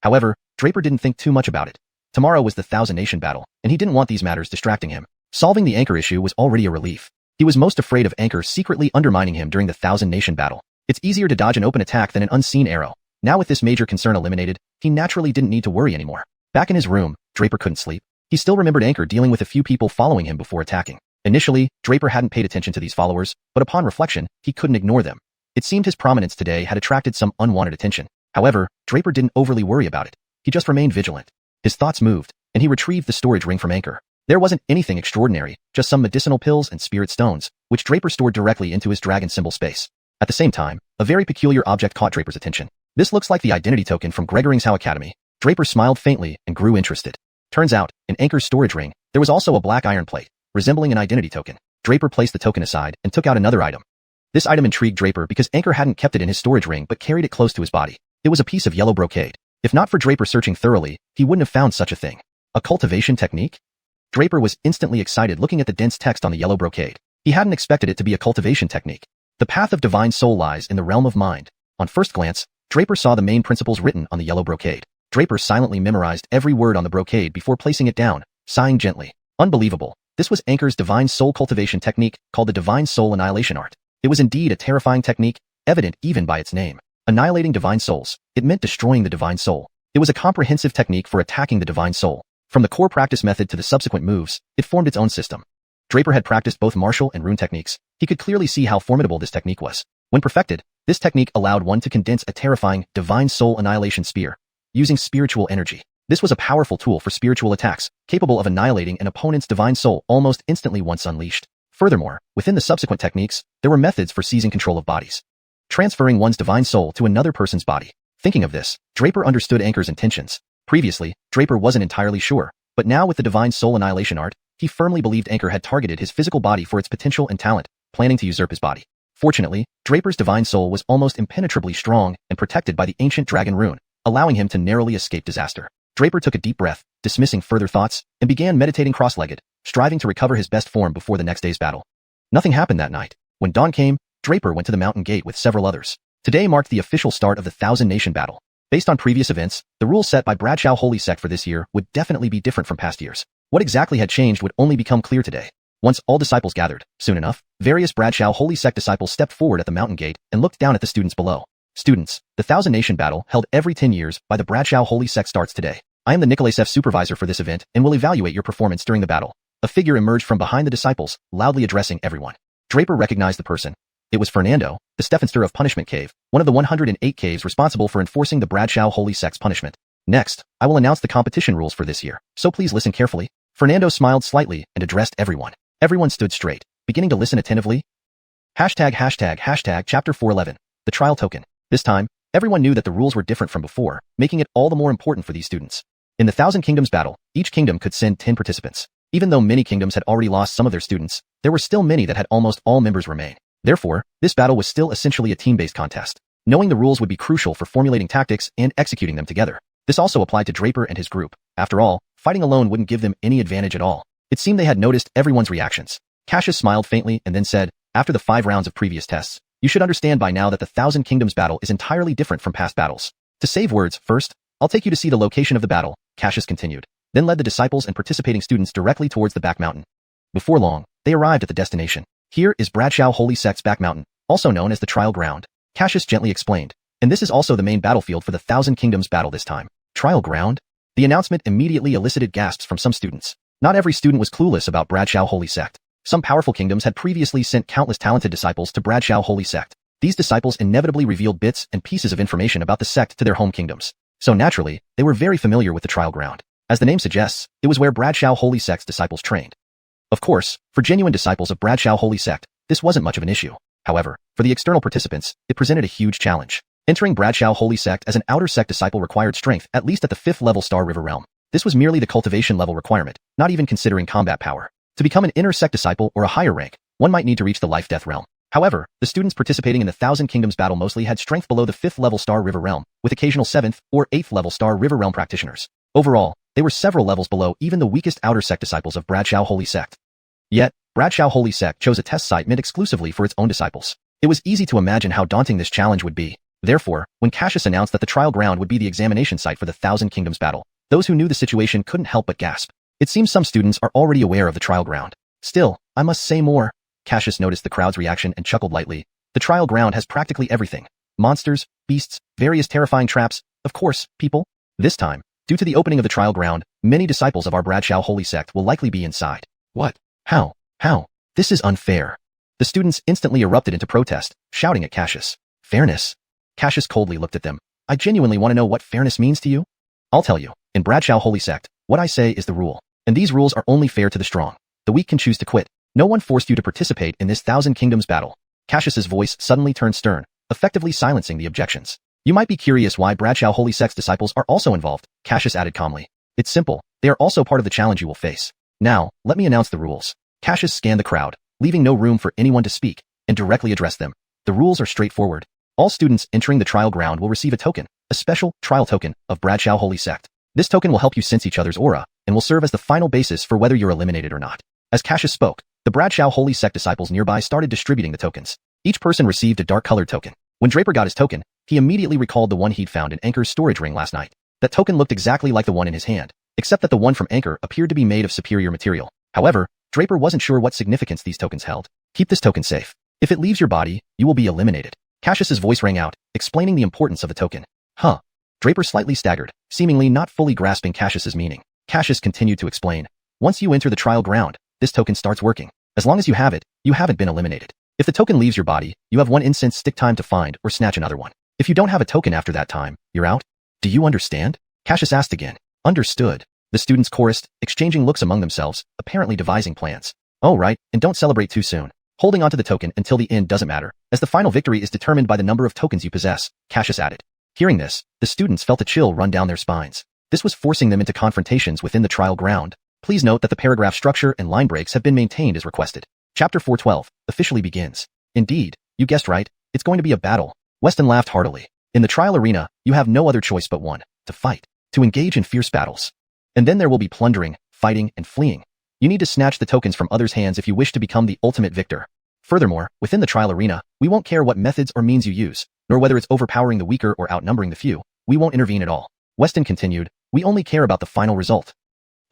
However, Draper didn't think too much about it. Tomorrow was the Thousand Nation battle, and he didn't want these matters distracting him. Solving the Anchor issue was already a relief. He was most afraid of Anchor secretly undermining him during the Thousand Nation battle. It's easier to dodge an open attack than an unseen arrow. Now with this major concern eliminated, he naturally didn't need to worry anymore. Back in his room, Draper couldn't sleep. He still remembered Anchor dealing with a few people following him before attacking. Initially, Draper hadn't paid attention to these followers, but upon reflection, he couldn't ignore them. It seemed his prominence today had attracted some unwanted attention. However, Draper didn't overly worry about it. He just remained vigilant. His thoughts moved, and he retrieved the storage ring from Anchor. There wasn't anything extraordinary, just some medicinal pills and spirit stones, which Draper stored directly into his dragon symbol space. At the same time, a very peculiar object caught Draper's attention. This looks like the identity token from Gregoring's How Academy. Draper smiled faintly and grew interested. Turns out, in Anchor's storage ring, there was also a black iron plate, resembling an identity token. Draper placed the token aside and took out another item. This item intrigued Draper because Anchor hadn't kept it in his storage ring but carried it close to his body. It was a piece of yellow brocade. If not for Draper searching thoroughly, he wouldn't have found such a thing. A cultivation technique? Draper was instantly excited looking at the dense text on the yellow brocade. He hadn't expected it to be a cultivation technique. The path of divine soul lies in the realm of mind. On first glance, Draper saw the main principles written on the yellow brocade. Draper silently memorized every word on the brocade before placing it down, sighing gently. Unbelievable. This was Anchor's divine soul cultivation technique called the divine soul annihilation art. It was indeed a terrifying technique, evident even by its name. Annihilating divine souls. It meant destroying the divine soul. It was a comprehensive technique for attacking the divine soul. From the core practice method to the subsequent moves, it formed its own system. Draper had practiced both martial and rune techniques. He could clearly see how formidable this technique was. When perfected, this technique allowed one to condense a terrifying divine soul annihilation spear, using spiritual energy. This was a powerful tool for spiritual attacks, capable of annihilating an opponent's divine soul almost instantly once unleashed. Furthermore, within the subsequent techniques, there were methods for seizing control of bodies, transferring one's divine soul to another person's body. Thinking of this, Draper understood Anchor's intentions. Previously, Draper wasn't entirely sure, but now with the divine soul annihilation art, he firmly believed Anchor had targeted his physical body for its potential and talent, planning to usurp his body. Fortunately, Draper's divine soul was almost impenetrably strong and protected by the ancient dragon rune, allowing him to narrowly escape disaster. Draper took a deep breath, dismissing further thoughts, and began meditating cross-legged, striving to recover his best form before the next day's battle. Nothing happened that night. When dawn came, Draper went to the mountain gate with several others. Today marked the official start of the Thousand Nation battle. Based on previous events, the rules set by Bradshaw Holy Sect for this year would definitely be different from past years. What exactly had changed would only become clear today. Once all disciples gathered, soon enough, various Bradshaw Holy Sect disciples stepped forward at the mountain gate and looked down at the students below. Students, the Thousand Nation battle held every 10 years by the Bradshaw Holy Sect starts today. I am the xiuxian supervisor for this event and will evaluate your performance during the battle. A figure emerged from behind the disciples, loudly addressing everyone. Draper recognized the person. It was Fernando, the Stephenster of Punishment Cave, one of the 108 caves responsible for enforcing the Bradshaw Holy Sect's punishment. Next, I will announce the competition rules for this year, so please listen carefully. Fernando smiled slightly and addressed everyone. Everyone stood straight, beginning to listen attentively. Chapter 411. The Trial Token. This time, everyone knew that the rules were different from before, making it all the more important for these students. In the Thousand Kingdoms battle, each kingdom could send 10 participants. Even though many kingdoms had already lost some of their students, there were still many that had almost all members remain. Therefore, this battle was still essentially a team-based contest. Knowing the rules would be crucial for formulating tactics and executing them together. This also applied to Draper and his group. After all, fighting alone wouldn't give them any advantage at all. It seemed they had noticed everyone's reactions. Cassius smiled faintly and then said, after the 5 rounds of previous tests, you should understand by now that the Thousand Kingdoms battle is entirely different from past battles. To save words, first, I'll take you to see the location of the battle, Cassius continued, then led the disciples and participating students directly towards the back mountain. Before long, they arrived at the destination. Here is Bradshaw Holy Sect's back mountain, also known as the Trial Ground. Cassius gently explained, and this is also the main battlefield for the Thousand Kingdoms battle this time. Trial Ground? The announcement immediately elicited gasps from some students. Not every student was clueless about Bradshaw Holy Sect. Some powerful kingdoms had previously sent countless talented disciples to Bradshaw Holy Sect. these disciples inevitably revealed bits and pieces of information about the sect to their home kingdoms. So naturally, they were very familiar with the trial ground. As the name suggests, it was where Bradshaw Holy Sect's disciples trained. Of course, for genuine disciples of Bradshaw Holy Sect, this wasn't much of an issue. However, for the external participants, it presented a huge challenge. Entering Bradshaw Holy Sect as an outer sect disciple required strength at least at the 5th level Star River realm. This was merely the cultivation level requirement, not even considering combat power. To become an inner sect disciple or a higher rank, one might need to reach the life-death realm. However, the students participating in the Thousand Kingdoms battle mostly had strength below the 5th level Star River realm, with occasional 7th or 8th level Star River realm practitioners. Overall, they were several levels below even the weakest outer sect disciples of Bradshaw Holy Sect. Yet, Bradshaw Holy Sect chose a test site meant exclusively for its own disciples. It was easy to imagine how daunting this challenge would be. Therefore, when Cassius announced that the trial ground would be the examination site for the Thousand Kingdoms battle, those who knew the situation couldn't help but gasp. It seems some students are already aware of the trial ground. Still, I must say more. Cassius noticed the crowd's reaction and chuckled lightly. The trial ground has practically everything. Monsters, beasts, various terrifying traps, of course, people. This time, due to the opening of the trial ground, many disciples of our Bradshaw Holy Sect will likely be inside. What? How? How? This is unfair. The students instantly erupted into protest, shouting at Cassius. Fairness? Cassius coldly looked at them. I genuinely want to know what fairness means to you. I'll tell you, in Bradshaw Holy Sect, what I say is the rule. And these rules are only fair to the strong. The weak can choose to quit. No one forced you to participate in this Thousand Kingdoms battle. Cassius's voice suddenly turned stern, effectively silencing the objections. You might be curious why Bradshaw Holy Sect's disciples are also involved, Cassius added calmly. It's simple, they are also part of the challenge you will face. Now, let me announce the rules. Cassius scanned the crowd, leaving no room for anyone to speak, and directly addressed them. The rules are straightforward. All students entering the trial ground will receive a token, a special trial token of Bradshaw Holy Sect. This token will help you sense each other's aura, and will serve as the final basis for whether you're eliminated or not. As Cassius spoke, the Bradshaw Holy Sect disciples nearby started distributing the tokens. Each person received a dark-colored token. When Draper got his token, he immediately recalled the one he'd found in Anchor's storage ring last night. That token looked exactly like the one in his hand, except that the one from Anchor appeared to be made of superior material. However, Draper wasn't sure what significance these tokens held. Keep this token safe. If it leaves your body, you will be eliminated. Cassius's voice rang out, explaining the importance of the token. Huh. Draper slightly staggered, seemingly not fully grasping Cassius's meaning. Cassius continued to explain. Once you enter the trial ground, this token starts working. As long as you have it, you haven't been eliminated. If the token leaves your body, you have 1 incense stick time to find or snatch another one. If you don't have a token after that time, you're out. Do you understand? Cassius asked again. Understood. The students chorused, exchanging looks among themselves, apparently devising plans. Oh right, and don't celebrate too soon. Holding onto the token until the end doesn't matter, as the final victory is determined by the number of tokens you possess, Cassius added. Hearing this, the students felt a chill run down their spines. This was forcing them into confrontations within the trial ground. Please note that the paragraph structure and line breaks have been maintained as requested. Chapter 412 officially begins. Indeed, you guessed right, it's going to be a battle. Weston laughed heartily. In the trial arena, you have no other choice but one, to fight, to engage in fierce battles. And then there will be plundering, fighting, and fleeing. You need to snatch the tokens from others' hands if you wish to become the ultimate victor. Furthermore, within the trial arena, we won't care what methods or means you use, nor whether it's overpowering the weaker or outnumbering the few. We won't intervene at all. Weston continued, we only care about the final result.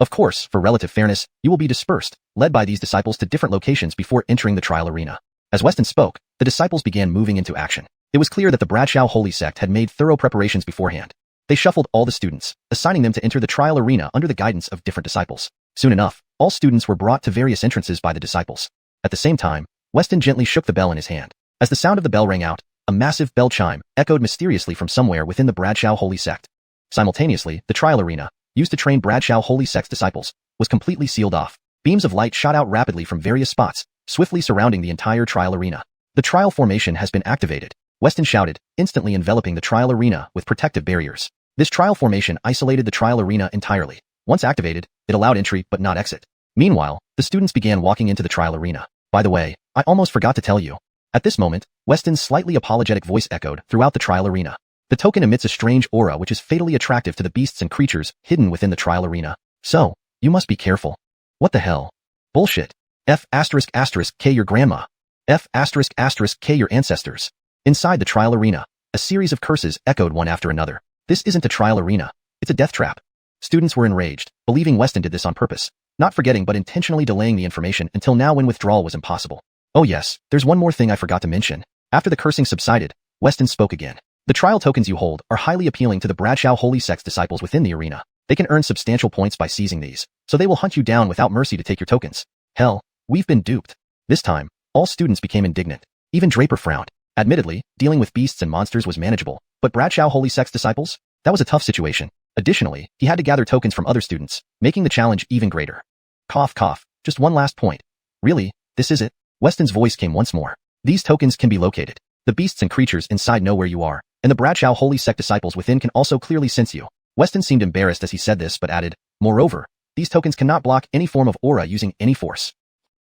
Of course, for relative fairness, you will be dispersed, led by these disciples to different locations before entering the trial arena. As Weston spoke, the disciples began moving into action. It was clear that the Bradshaw Holy Sect had made thorough preparations beforehand. They shuffled all the students, assigning them to enter the trial arena under the guidance of different disciples. Soon enough, all students were brought to various entrances by the disciples. At the same time, Weston gently shook the bell in his hand. As the sound of the bell rang out, a massive bell chime echoed mysteriously from somewhere within the Bradshaw Holy Sect. Simultaneously, the trial arena, used to train Bradshaw Holy Sect's disciples, was completely sealed off. Beams of light shot out rapidly from various spots, swiftly surrounding the entire trial arena. The trial formation has been activated, Weston shouted, instantly enveloping the trial arena with protective barriers. This trial formation isolated the trial arena entirely. Once activated, it allowed entry but not exit. Meanwhile, the students began walking into the trial arena. By the way, I almost forgot to tell you. At this moment, Weston's slightly apologetic voice echoed throughout the trial arena. The token emits a strange aura which is fatally attractive to the beasts and creatures hidden within the trial arena. So, you must be careful. What the hell? Bullshit. F***K your grandma. F***K your ancestors. Inside the trial arena, a series of curses echoed one after another. This isn't a trial arena. It's a death trap. Students were enraged, believing Weston did this on purpose, not forgetting but intentionally delaying the information until now when withdrawal was impossible. Oh yes, there's one more thing I forgot to mention. After the cursing subsided, Weston spoke again. The trial tokens you hold are highly appealing to the Bradshaw Holy Sect's disciples within the arena. They can earn substantial points by seizing these, so they will hunt you down without mercy to take your tokens. Hell, we've been duped. This time, all students became indignant. Even Draper frowned. Admittedly, dealing with beasts and monsters was manageable, but Bradshaw Holy Sect's disciples? That was a tough situation. Additionally, he had to gather tokens from other students, making the challenge even greater. Cough cough, just one last point. Really, this is it? Weston's voice came once more. These tokens can be located. The beasts and creatures inside know where you are, and the Bradshaw Holy Sect disciples within can also clearly sense you. Weston seemed embarrassed as he said this but added, moreover, these tokens cannot block any form of aura using any force.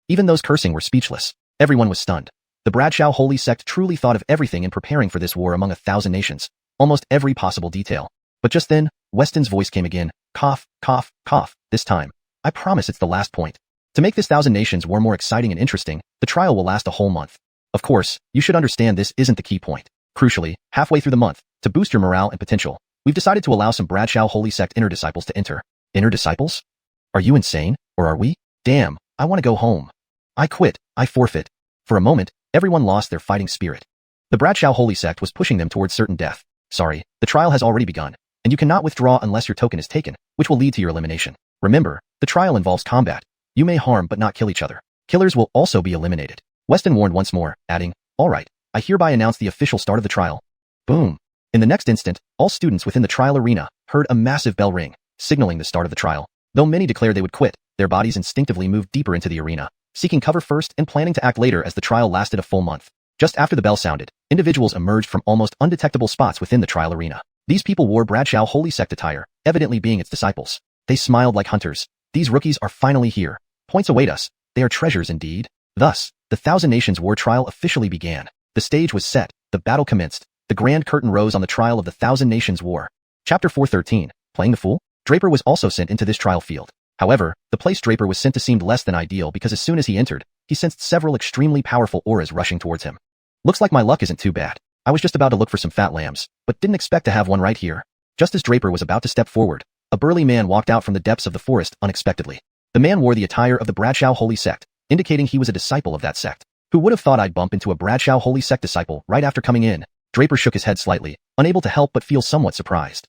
Even those cursing were speechless. Everyone was stunned. The Bradshaw Holy Sect truly thought of everything in preparing for this war among 1,000 nations, almost every possible detail. But just then, Weston's voice came again, cough, cough, cough, this time. I promise it's the last point. To make this 1,000 nations war more exciting and interesting, the trial will last a whole month. Of course, you should understand this isn't the key point. Crucially, halfway through the month, to boost your morale and potential, we've decided to allow some Bradshaw Holy Sect inner disciples to enter. Inner disciples? Are you insane, or are we? Damn, I want to go home. I quit, I forfeit. For a moment, everyone lost their fighting spirit. The Bradshaw Holy Sect was pushing them towards certain death. Sorry, the trial has already begun, and you cannot withdraw unless your token is taken, which will lead to your elimination. Remember, the trial involves combat. You may harm but not kill each other. Killers will also be eliminated. Weston warned once more, adding, all right, I hereby announce the official start of the trial. Boom. In the next instant, all students within the trial arena heard a massive bell ring, signaling the start of the trial. Though many declared they would quit, their bodies instinctively moved deeper into the arena, seeking cover first and planning to act later as the trial lasted a full month. Just after the bell sounded, individuals emerged from almost undetectable spots within the trial arena. These people wore Bradshaw Holy Sect attire, evidently being its disciples. They smiled like hunters. These rookies are finally here. Points await us. They are treasures indeed. Thus, the 1,000 Nations War trial officially began. The stage was set. The battle commenced. The grand curtain rose on the trial of the 1,000 Nations War. Chapter 413, Playing the Fool? Draper was also sent into this trial field. However, the place Draper was sent to seemed less than ideal because as soon as he entered, he sensed several extremely powerful auras rushing towards him. Looks like my luck isn't too bad. I was just about to look for some fat lambs, but didn't expect to have one right here. Just as Draper was about to step forward, a burly man walked out from the depths of the forest unexpectedly. The man wore the attire of the Bradshaw Holy Sect, indicating he was a disciple of that sect. Who would have thought I'd bump into a Bradshaw Holy Sect disciple right after coming in? Draper shook his head slightly, unable to help but feel somewhat surprised.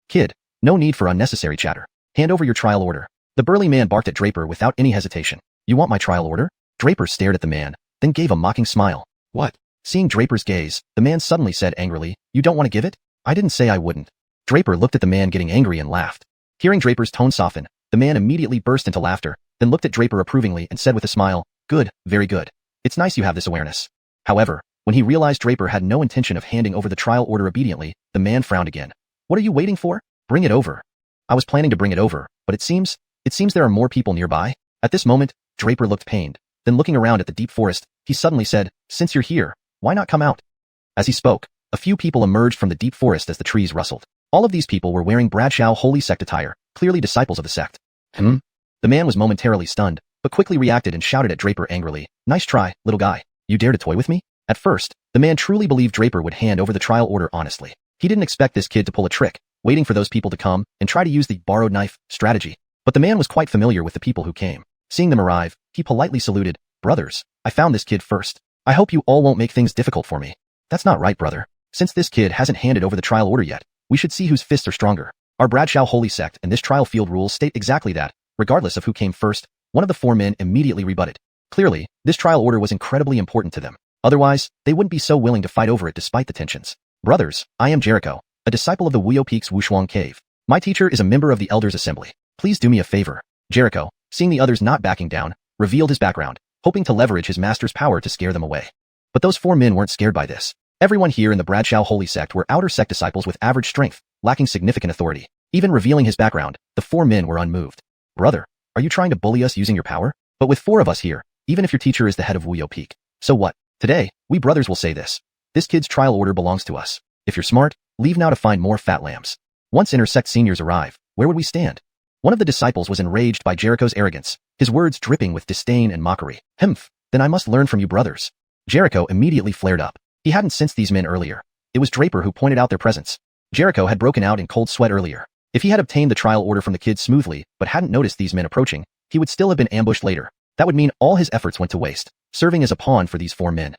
Kid, no need for unnecessary chatter. Hand over your trial order. The burly man barked at Draper without any hesitation. You want my trial order? Draper stared at the man, then gave a mocking smile. What? Seeing Draper's gaze, the man suddenly said angrily, you don't want to give it? I didn't say I wouldn't. Draper looked at the man getting angry and laughed. Hearing Draper's tone soften, the man immediately burst into laughter, then looked at Draper approvingly and said with a smile, good, very good. It's nice you have this awareness. However, when he realized Draper had no intention of handing over the trial order obediently, the man frowned again. What are you waiting for? Bring it over. I was planning to bring it over, but it seems there are more people nearby. At this moment, Draper looked pained. Then looking around at the deep forest, he suddenly said, since you're here, why not come out? As he spoke, a few people emerged from the deep forest as the trees rustled. All of these people were wearing Bradshaw Holy Sect attire, clearly disciples of the sect. The man was momentarily stunned, but quickly reacted and shouted at Draper angrily, nice try, little guy. You dare to toy with me? At first, the man truly believed Draper would hand over the trial order honestly. He didn't expect this kid to pull a trick, waiting for those people to come and try to use the borrowed knife strategy. But the man was quite familiar with the people who came. Seeing them arrive, he politely saluted, brothers, I found this kid first. I hope you all won't make things difficult for me. That's not right, brother. Since this kid hasn't handed over the trial order yet, we should see whose fists are stronger. Our Bradshaw Holy Sect and this trial field rules state exactly that, regardless of who came first. One of the four men immediately rebutted. Clearly, this trial order was incredibly important to them. Otherwise, they wouldn't be so willing to fight over it despite the tensions. Brothers, I am Jericho, a disciple of the Wuyo Peak's Wushuang Cave. My teacher is a member of the Elders Assembly. Please do me a favor. Jericho, seeing the others not backing down, revealed his background, hoping to leverage his master's power to scare them away. But those four men weren't scared by this. Everyone here in the Bradshaw Holy Sect were outer sect disciples with average strength, lacking significant authority. Even revealing his background, the four men were unmoved. Brother, are you trying to bully us using your power? But with four of us here, even if your teacher is the head of Wuyo Peak. So what? Today, we brothers will say this. This kid's trial order belongs to us. If you're smart, leave now to find more fat lambs. Once intersect seniors arrive, where would we stand? One of the disciples was enraged by Jericho's arrogance, his words dripping with disdain and mockery. Then I must learn from you brothers. Jericho immediately flared up. He hadn't sensed these men earlier. It was Draper who pointed out their presence. Jericho had broken out in cold sweat earlier. If he had obtained the trial order from the kids smoothly, but hadn't noticed these men approaching, he would still have been ambushed later. That would mean all his efforts went to waste, serving as a pawn for these four men.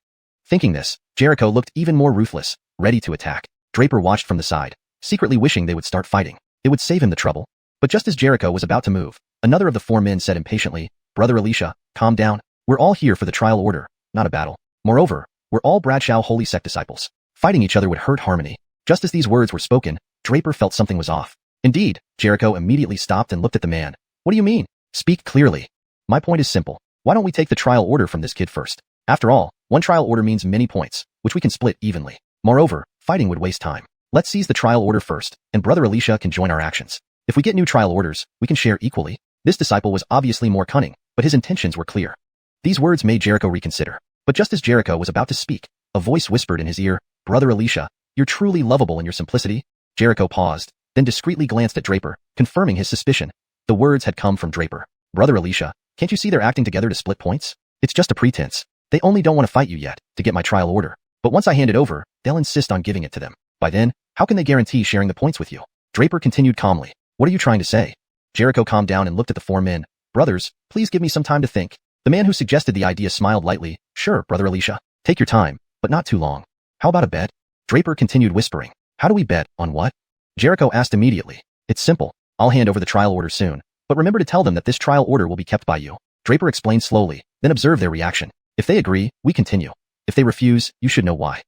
Thinking this, Jericho looked even more ruthless, ready to attack. Draper watched from the side, secretly wishing they would start fighting. It would save him the trouble. But just as Jericho was about to move, another of the four men said impatiently, Brother Alicia, calm down. We're all here for the trial order, not a battle. Moreover, were all Bradshaw holy sect disciples. Fighting each other would hurt harmony. Just as these words were spoken, Draper felt something was off. Indeed, Jericho immediately stopped and looked at the man. What do you mean? Speak clearly. My point is simple. Why don't we take the trial order from this kid first? After all, one trial order means many points, which we can split evenly. Moreover, fighting would waste time. Let's seize the trial order first, and Brother Alicia can join our actions. If we get new trial orders, we can share equally. This disciple was obviously more cunning, but his intentions were clear. These words made Jericho reconsider. But just as Jericho was about to speak, a voice whispered in his ear, Brother Alicia, you're truly lovable in your simplicity. Jericho paused, then discreetly glanced at Draper, confirming his suspicion. The words had come from Draper. Brother Alicia, can't you see they're acting together to split points? It's just a pretense. They only don't want to fight you yet, to get my trial order. But once I hand it over, they'll insist on giving it to them. By then, how can they guarantee sharing the points with you? Draper continued calmly. What are you trying to say? Jericho calmed down and looked at the four men. Brothers, please give me some time to think. The man who suggested the idea smiled lightly. Sure, Brother Alicia. Take your time, but not too long. How about a bet? Draper continued whispering. How do we bet, on what? Jericho asked immediately. It's simple. I'll hand over the trial order soon. But remember to tell them that this trial order will be kept by you. Draper explained slowly, then observed their reaction. If they agree, we continue. If they refuse, you should know why.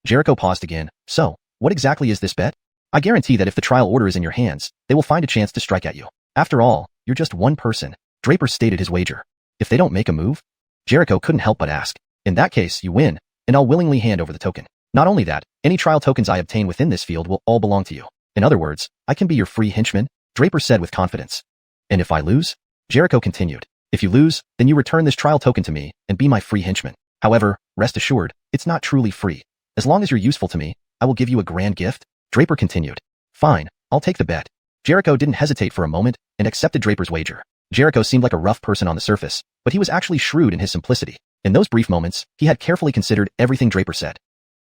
Jericho paused again. So, what exactly is this bet? I guarantee that if the trial order is in your hands, they will find a chance to strike at you. After all, you're just one person. Draper stated his wager. If they don't make a move? Jericho couldn't help but ask. In that case, you win, and I'll willingly hand over the token. Not only that, any trial tokens I obtain within this field will all belong to you. In other words, I can be your free henchman, Draper said with confidence. And if I lose? Jericho continued. If you lose, then you return this trial token to me and be my free henchman. However, rest assured, it's not truly free. As long as you're useful to me, I will give you a grand gift. Draper continued. Fine, I'll take the bet. Jericho didn't hesitate for a moment and accepted Draper's wager. Jericho seemed like a rough person on the surface, but he was actually shrewd in his simplicity. In those brief moments, he had carefully considered everything Draper said.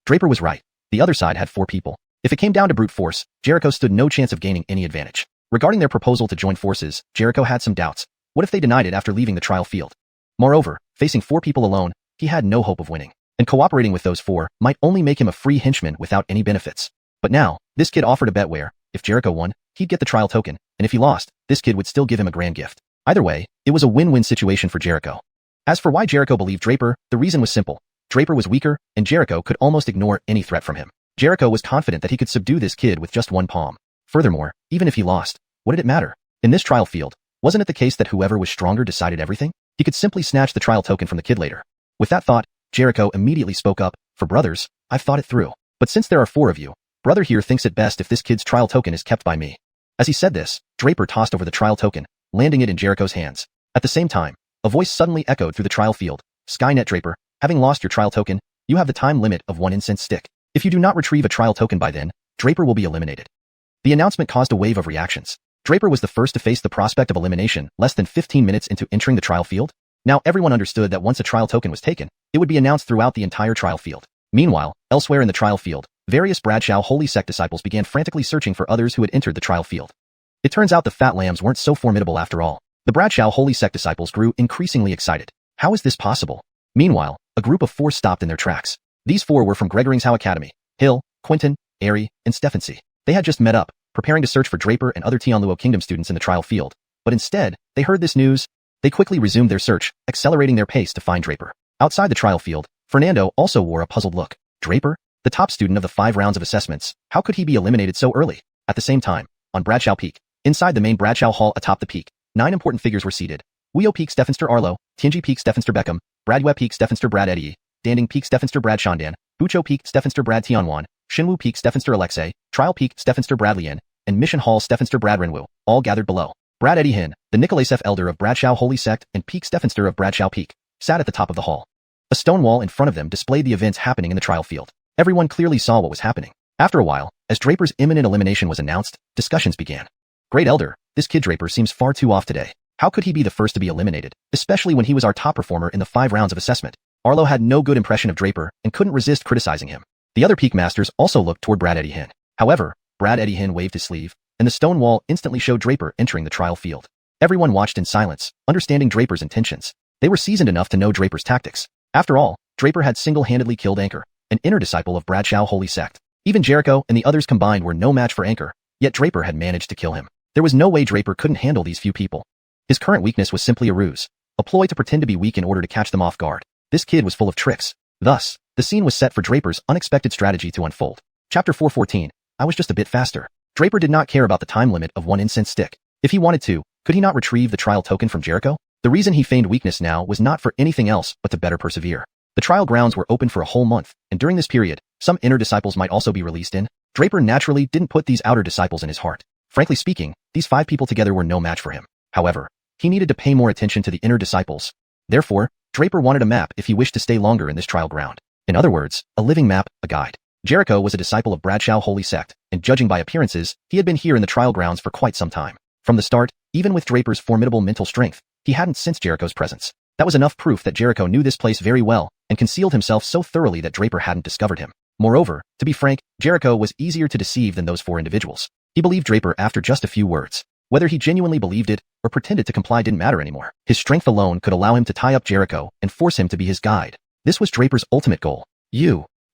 Draper was right. The other side had 4 people. If it came down to brute force, Jericho stood no chance of gaining any advantage. Regarding their proposal to join forces, Jericho had some doubts. What if they denied it after leaving the trial field? Moreover, facing 4 people alone, he had no hope of winning. And cooperating with those 4 might only make him a free henchman without any benefits. But now, this kid offered a bet where, if Jericho won, he'd get the trial token, and if he lost, this kid would still give him a grand gift. Either way, it was a win-win situation for Jericho. As for why Jericho believed Draper, the reason was simple. Draper was weaker, and Jericho could almost ignore any threat from him. Jericho was confident that he could subdue this kid with just one palm. Furthermore, even if he lost, what did it matter? In this trial field, wasn't it the case that whoever was stronger decided everything? He could simply snatch the trial token from the kid later. With that thought, Jericho immediately spoke up. For brothers, I've thought it through. But since there are 4 of you, brother here thinks it best if this kid's trial token is kept by me. As he said this, Draper tossed over the trial token, landing it in Jericho's hands. At the same time, a voice suddenly echoed through the trial field. Skynet Draper, having lost your trial token, you have the time limit of 1 incense stick. If you do not retrieve a trial token by then, Draper will be eliminated. The announcement caused a wave of reactions. Draper was the first to face the prospect of elimination less than 15 minutes into entering the trial field. Now everyone understood that once a trial token was taken, it would be announced throughout the entire trial field. Meanwhile, elsewhere in the trial field, various Bradshaw holy sect disciples began frantically searching for others who had entered the trial field. It turns out the fat lambs weren't so formidable after all. The Bradshaw holy sect disciples grew increasingly excited. How is this possible? Meanwhile, a group of 4 stopped in their tracks. These 4 were from Gregoring's Academy. Hill, Quentin, Heir, and Stephensee. They had just met up, preparing to search for Draper and other Tianluo Kingdom students in the trial field. But instead, they heard this news. They quickly resumed their search, accelerating their pace to find Draper. Outside the trial field, Fernando also wore a puzzled look. Draper? The top student of the 5 rounds of assessments, how could he be eliminated so early? At the same time, on Bradshaw Peak, inside the main Bradshaw Hall atop the peak, 9 important figures were seated. Weo Peak Stephenster Arlo, Tianji Peak Stephenster Beckham, Bradwell Peak Stephenster Brad Eddie, Danding Peak Stephenster Brad Shandan, Bucho Peak Stephenster Brad Tianwan, Shinwu Peak Stephenster Alexei, Trial Peak Stephenster Brad Lian, and Mission Hall Stephenster Brad Renwu, all gathered below. Brad Eddie Hin, the Nicolasev elder of Bradshaw Holy Sect and Peak Stephenster of Bradshaw Peak, sat at the top of the hall. A stone wall in front of them displayed the events happening in the trial field. Everyone clearly saw what was happening. After a while, as Draper's imminent elimination was announced, discussions began. Great Elder, this kid Draper seems far too off today. How could he be the first to be eliminated, especially when he was our top performer in the 5 rounds of assessment? Arlo had no good impression of Draper and couldn't resist criticizing him. The other Peak Masters also looked toward Brad Eddie Hin. However, Brad Eddie Hin waved his sleeve, and the stone wall instantly showed Draper entering the trial field. Everyone watched in silence, understanding Draper's intentions. They were seasoned enough to know Draper's tactics. After all, Draper had single-handedly killed Anchor, an inner disciple of Bradshaw Holy Sect. Even Jericho and the others combined were no match for Anchor, yet Draper had managed to kill him. There was no way Draper couldn't handle these few people. His current weakness was simply a ruse, a ploy to pretend to be weak in order to catch them off guard. This kid was full of tricks. Thus, the scene was set for Draper's unexpected strategy to unfold. Chapter 414. I was just a bit faster. Draper did not care about the time limit of one incense stick. If he wanted to, could he not retrieve the trial token from Jericho? The reason he feigned weakness now was not for anything else but to better persevere. The trial grounds were open for a whole month, and during this period, some inner disciples might also be released in. Draper naturally didn't put these outer disciples in his heart. Frankly speaking, these 5 people together were no match for him. However, he needed to pay more attention to the inner disciples. Therefore, Draper wanted a map if he wished to stay longer in this trial ground. In other words, a living map, a guide. Jericho was a disciple of Bradshaw Holy Sect, and judging by appearances, he had been here in the trial grounds for quite some time. From the start, even with Draper's formidable mental strength, he hadn't sensed Jericho's presence. That was enough proof that Jericho knew this place very well and concealed himself so thoroughly that Draper hadn't discovered him. Moreover, to be frank, Jericho was easier to deceive than those 4 individuals. He believed Draper after just a few words. Whether he genuinely believed it or pretended to comply didn't matter anymore. His strength alone could allow him to tie up Jericho and force him to be his guide. This was Draper's ultimate goal.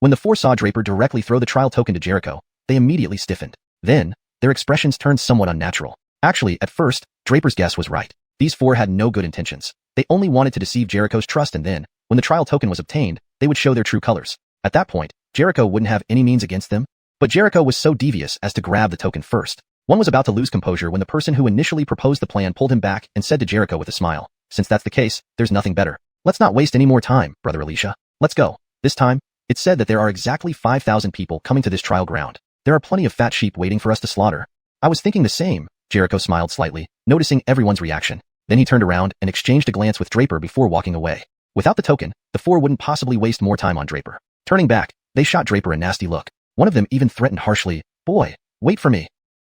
When the 4 saw Draper directly throw the trial token to Jericho, they immediately stiffened. Then, their expressions turned somewhat unnatural. Actually, at first, Draper's guess was right. These 4 had no good intentions. They only wanted to deceive Jericho's trust, and then, when the trial token was obtained, they would show their true colors. At that point, Jericho wouldn't have any means against them. But Jericho was so devious as to grab the token first. One was about to lose composure when the person who initially proposed the plan pulled him back and said to Jericho with a smile, "Since that's the case, there's nothing better. Let's not waste any more time, Brother Alicia. Let's go." This time, it's said that there are exactly 5,000 people coming to this trial ground. There are plenty of fat sheep waiting for us to slaughter. I was thinking the same. Jericho smiled slightly, noticing everyone's reaction. Then he turned around and exchanged a glance with Draper before walking away. Without the token, the 4 wouldn't possibly waste more time on Draper. Turning back, they shot Draper a nasty look. One of them even threatened harshly, "Boy, wait for me."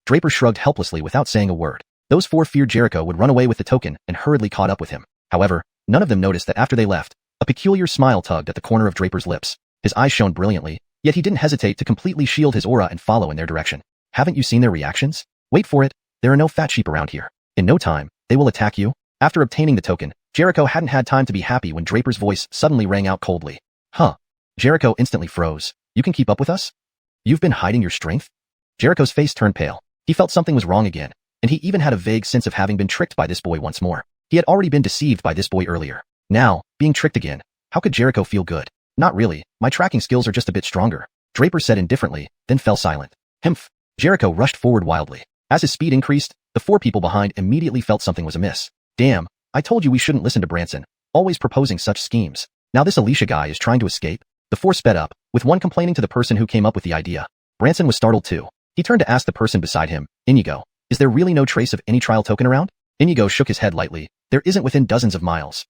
Draper shrugged helplessly without saying a word. Those 4 feared Jericho would run away with the token and hurriedly caught up with him. However, none of them noticed that after they left, a peculiar smile tugged at the corner of Draper's lips. His eyes shone brilliantly, yet he didn't hesitate to completely shield his aura and follow in their direction. Haven't you seen their reactions? Wait for it. There are no fat sheep around here. In no time, they will attack you. After obtaining the token, Jericho hadn't had time to be happy when Draper's voice suddenly rang out coldly. "Huh?" Jericho instantly froze. "You can keep up with us? You've been hiding your strength?" Jericho's face turned pale. He felt something was wrong again, and he even had a vague sense of having been tricked by this boy once more. He had already been deceived by this boy earlier. Now, being tricked again, how could Jericho feel good? "Not really, my tracking skills are just a bit stronger," Draper said indifferently, then fell silent. "Humph." Jericho rushed forward wildly. As his speed increased, the 4 people behind immediately felt something was amiss. "Damn, I told you we shouldn't listen to Branson, always proposing such schemes. Now this Alicia guy is trying to escape." The 4 sped up, with one complaining to the person who came up with the idea. Branson was startled too. He turned to ask the person beside him, "Inigo, is there really no trace of any trial token around?" Inigo shook his head lightly. "There isn't within dozens of miles.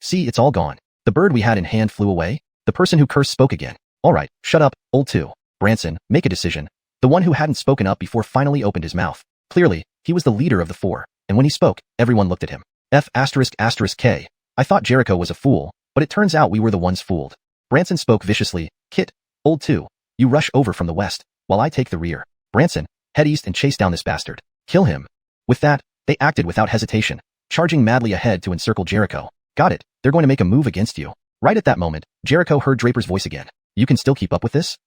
See, it's all gone. The bird we had in hand flew away." The person who cursed spoke again. "All right, shut up, old 2. Branson, make a decision." The one who hadn't spoken up before finally opened his mouth. Clearly, he was the leader of the 4, and when he spoke, everyone looked at him. F***K. I thought Jericho was a fool, but it turns out we were the ones fooled. Branson spoke viciously. "Kit, old 2, you rush over from the west, while I take the rear. Branson, head east and chase down this bastard. Kill him." With that, they acted without hesitation, charging madly ahead to encircle Jericho. "Got it, they're going to make a move against you." Right at that moment, Jericho heard Draper's voice again. "You can still keep up with this?"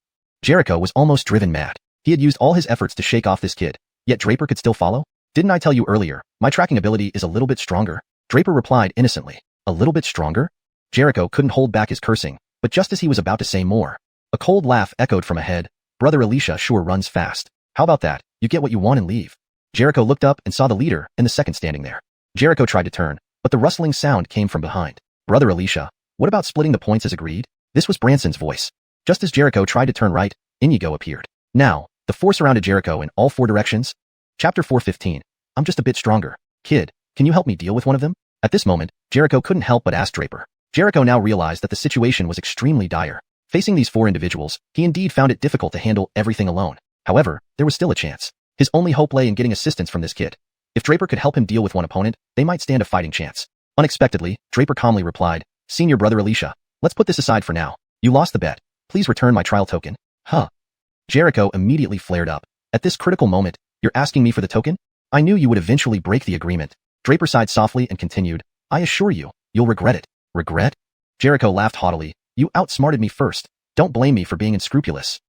Jericho was almost driven mad. He had used all his efforts to shake off this kid, yet Draper could still follow? "Didn't I tell you earlier, my tracking ability is a little bit stronger?" Draper replied innocently. "A little bit stronger?" Jericho couldn't hold back his cursing, but just as he was about to say more, a cold laugh echoed from ahead. "Brother Alicia sure runs fast. How about that? You get what you want and leave." Jericho looked up and saw the leader and the second standing there. Jericho tried to turn, but the rustling sound came from behind. "Brother Alicia, what about splitting the points as agreed?" This was Branson's voice. Just as Jericho tried to turn right, Inigo appeared. Now, the 4 surrounded Jericho in all 4 directions. Chapter 415. I'm just a bit stronger. "Kid, can you help me deal with one of them?" At this moment, Jericho couldn't help but ask Draper. Jericho now realized that the situation was extremely dire. Facing these 4 individuals, he indeed found it difficult to handle everything alone. However, there was still a chance. His only hope lay in getting assistance from this kid. If Draper could help him deal with one opponent, they might stand a fighting chance. Unexpectedly, Draper calmly replied, "Senior Brother Alicia, let's put this aside for now. You lost the bet. Please return my trial token." "Huh?" Jericho immediately flared up. "At this critical moment, you're asking me for the token? I knew you would eventually break the agreement." Draper sighed softly and continued, "I assure you, you'll regret it." "Regret?" Jericho laughed haughtily. "You outsmarted me first. Don't blame me for being unscrupulous."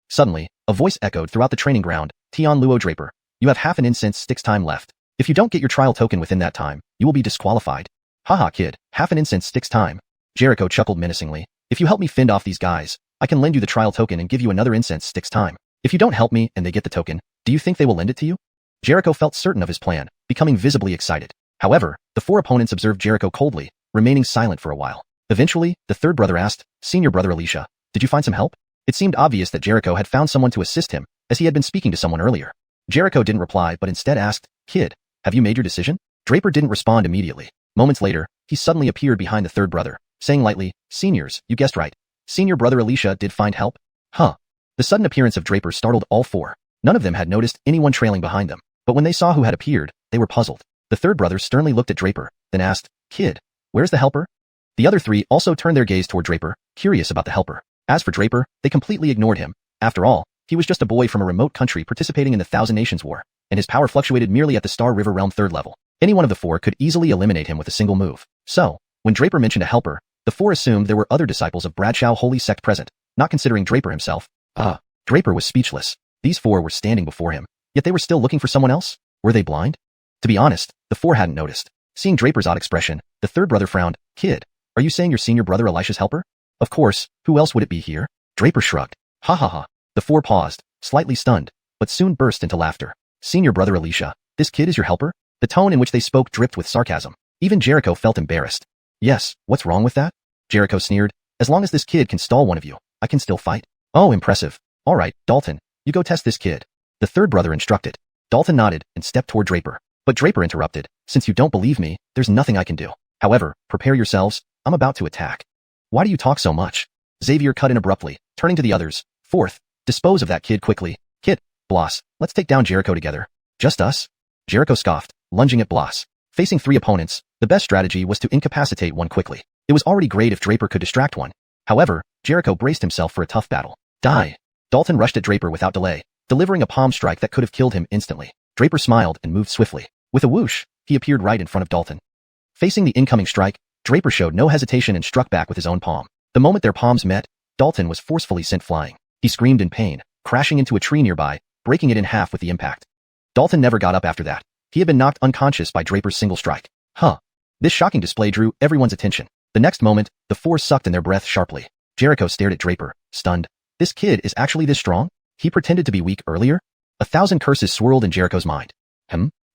Suddenly, a voice echoed throughout the training ground. "Tian Luo Draper, you have half an incense stick's time left. If you don't get your trial token within that time, you will be disqualified." "Haha kid, half an incense stick's time." Jericho chuckled menacingly. If you help me fend off these guys, I can lend you the trial token and give you another incense stick's time. If you don't help me and they get the token, do you think they will lend it to you? Jericho felt certain of his plan, becoming visibly excited. However, the 4 opponents observed Jericho coldly, remaining silent for a while. Eventually, the third brother asked, Senior brother Alicia, did you find some help? It seemed obvious that Jericho had found someone to assist him, as he had been speaking to someone earlier. Jericho didn't reply but instead asked, Kid, have you made your decision? Draper didn't respond immediately. Moments later, he suddenly appeared behind the third brother, saying lightly, Seniors, you guessed right. Senior brother Alicia did find help? Huh. The sudden appearance of Draper startled all 4. None of them had noticed anyone trailing behind them, but when they saw who had appeared, they were puzzled. The third brother sternly looked at Draper, then asked, Kid, where's the helper? The other 3 also turned their gaze toward Draper, curious about the helper. As for Draper, they completely ignored him. After all, he was just a boy from a remote country participating in the Thousand Nations War, and his power fluctuated merely at the Star River Realm 3rd level. Any one of the 4 could easily eliminate him with a single move. So, when Draper mentioned a helper, the 4 assumed there were other disciples of Bradshaw Holy Sect present, not considering Draper himself. Draper was speechless. These 4 were standing before him, yet they were still looking for someone else? Were they blind? To be honest, the 4 hadn't noticed. Seeing Draper's odd expression, the third brother frowned. Kid, are you saying your senior brother Elisha's helper? Of course, who else would it be here? Draper shrugged. Ha ha ha. The 4 paused, slightly stunned, but soon burst into laughter. Senior brother Elisha, this kid is your helper? The tone in which they spoke dripped with sarcasm. Even Jericho felt embarrassed. Yes, what's wrong with that? Jericho sneered. As long as this kid can stall one of you, I can still fight. Oh, impressive. All right, Dalton, you go test this kid. The third brother instructed. Dalton nodded and stepped toward Draper. But Draper interrupted. Since you don't believe me, there's nothing I can do. However, prepare yourselves, I'm about to attack. Why do you talk so much? Xavier cut in abruptly, turning to the others. Fourth, dispose of that kid quickly. Kit, Bloss, let's take down Jericho together. Just us? Jericho scoffed, lunging at Bloss. Facing 3 opponents, the best strategy was to incapacitate one quickly. It was already great if Draper could distract one. However, Jericho braced himself for a tough battle. Die. Dalton rushed at Draper without delay, delivering a palm strike that could have killed him instantly. Draper smiled and moved swiftly. With a whoosh, he appeared right in front of Dalton. Facing the incoming strike, Draper showed no hesitation and struck back with his own palm. The moment their palms met, Dalton was forcefully sent flying. He screamed in pain, crashing into a tree nearby, breaking it in half with the impact. Dalton never got up after that. He had been knocked unconscious by Draper's single strike. This shocking display drew everyone's attention. The next moment, the 4 sucked in their breath sharply. Jericho stared at Draper, stunned. This kid is actually this strong? He pretended to be weak earlier? 1,000 curses swirled in Jericho's mind.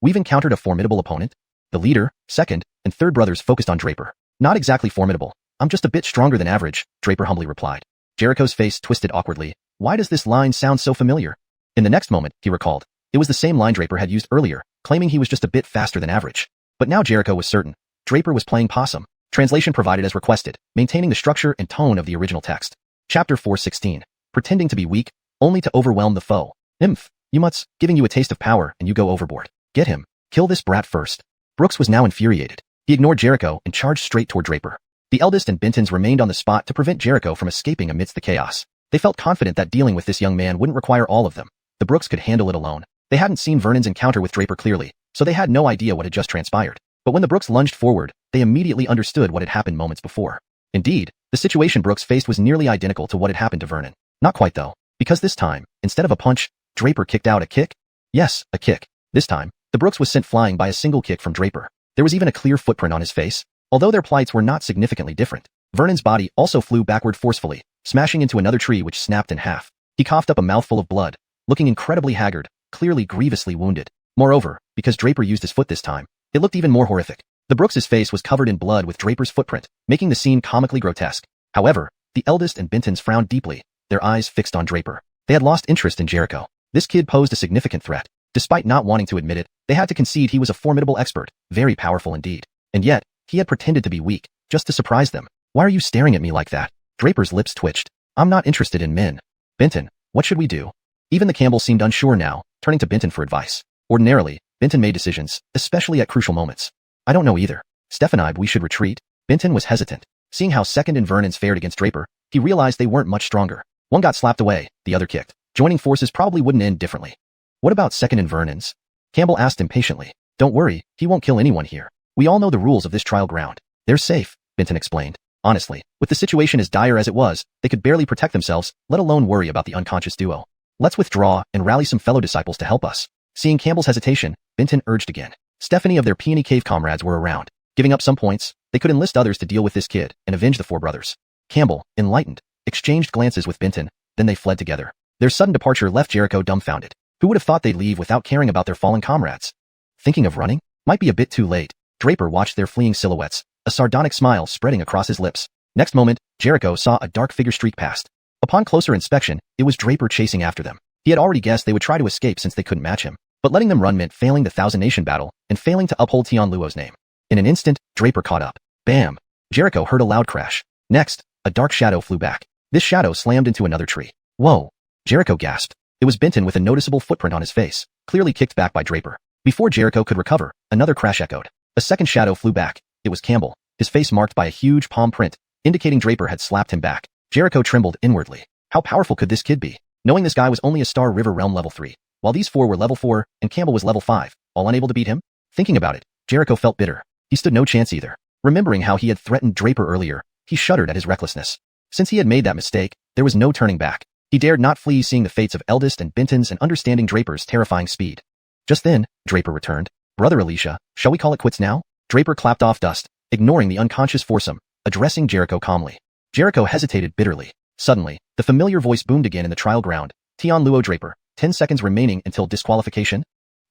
We've encountered a formidable opponent? The leader, second, and third brothers focused on Draper. Not exactly formidable. I'm just a bit stronger than average, Draper humbly replied. Jericho's face twisted awkwardly. Why does this line sound so familiar? In the next moment, he recalled. It was the same line Draper had used earlier, claiming he was just a bit faster than average. But now Jericho was certain. Draper was playing possum. Translation provided as requested, maintaining the structure and tone of the original text. Chapter 416. Pretending to be weak, only to overwhelm the foe. You mutts, giving you a taste of power and you go overboard. Get him. Kill this brat first. Brooks was now infuriated. He ignored Jericho and charged straight toward Draper. The eldest and Bentons remained on the spot to prevent Jericho from escaping amidst the chaos. They felt confident that dealing with this young man wouldn't require all of them. The Brooks could handle it alone. They hadn't seen Vernon's encounter with Draper clearly, so they had no idea what had just transpired. But when the Brooks lunged forward, they immediately understood what had happened moments before. Indeed, the situation Brooks faced was nearly identical to what had happened to Vernon. Not quite though, because this time, instead of a punch, Draper kicked out a kick? Yes, a kick. This time, the Brooks was sent flying by a single kick from Draper. There was even a clear footprint on his face. Although their plights were not significantly different, Vernon's body also flew backward forcefully, smashing into another tree which snapped in half. He coughed up a mouthful of blood, looking incredibly haggard, clearly grievously wounded. Moreover, because Draper used his foot this time, it looked even more horrific. The Brooks' face was covered in blood with Draper's footprint, making the scene comically grotesque. However, the eldest and Bentons frowned deeply, their eyes fixed on Draper. They had lost interest in Jericho. This kid posed a significant threat. Despite not wanting to admit it, they had to concede he was a formidable expert, very powerful indeed. And yet, he had pretended to be weak, just to surprise them. Why are you staring at me like that? Draper's lips twitched. I'm not interested in men. Benton, what should we do? Even the Campbell seemed unsure now, turning to Benton for advice. Ordinarily, Benton made decisions, especially at crucial moments. I don't know either. Stephanie, we should retreat. Benton was hesitant. Seeing how Second and Vernon's fared against Draper, he realized they weren't much stronger. One got slapped away, the other kicked. Joining forces probably wouldn't end differently. What about Second and Vernon's? Campbell asked impatiently. Don't worry, he won't kill anyone here. We all know the rules of this trial ground. They're safe, Benton explained. Honestly, with the situation as dire as it was, they could barely protect themselves, let alone worry about the unconscious duo. Let's withdraw and rally some fellow disciples to help us. Seeing Campbell's hesitation, Benton urged again. Stephanie of their Peony Cave comrades were around. Giving up some points, they could enlist others to deal with this kid and avenge the 4 brothers. Campbell, enlightened, exchanged glances with Benton, then they fled together. Their sudden departure left Jericho dumbfounded. Who would have thought they'd leave without caring about their fallen comrades? Thinking of running? Might be a bit too late. Draper watched their fleeing silhouettes, a sardonic smile spreading across his lips. Next moment, Jericho saw a dark figure streak past. Upon closer inspection, it was Draper chasing after them. He had already guessed they would try to escape since they couldn't match him. But letting them run meant failing the Thousand Nation battle and failing to uphold Tianluo's name. In an instant, Draper caught up. Bam! Jericho heard a loud crash. Next, a dark shadow flew back. This shadow slammed into another tree. Whoa! Jericho gasped. It was Benton with a noticeable footprint on his face, clearly kicked back by Draper. Before Jericho could recover, another crash echoed. A second shadow flew back. It was Campbell, his face marked by a huge palm print, indicating Draper had slapped him back. Jericho trembled inwardly. How powerful could this kid be? Knowing this guy was only a Star River Realm level 3, while these four were level 4, and Campbell was level 5, all unable to beat him? Thinking about it, Jericho felt bitter. He stood no chance either. Remembering how he had threatened Draper earlier, he shuddered at his recklessness. Since he had made that mistake, there was no turning back. He dared not flee, seeing the fates of Eldest and Benton's and understanding Draper's terrifying speed. Just then, Draper returned. Brother Alicia, shall we call it quits now? Draper clapped off dust, ignoring the unconscious foursome, addressing Jericho calmly. Jericho hesitated bitterly. Suddenly, the familiar voice boomed again in the trial ground. Tianluo Draper, 10 seconds remaining until disqualification?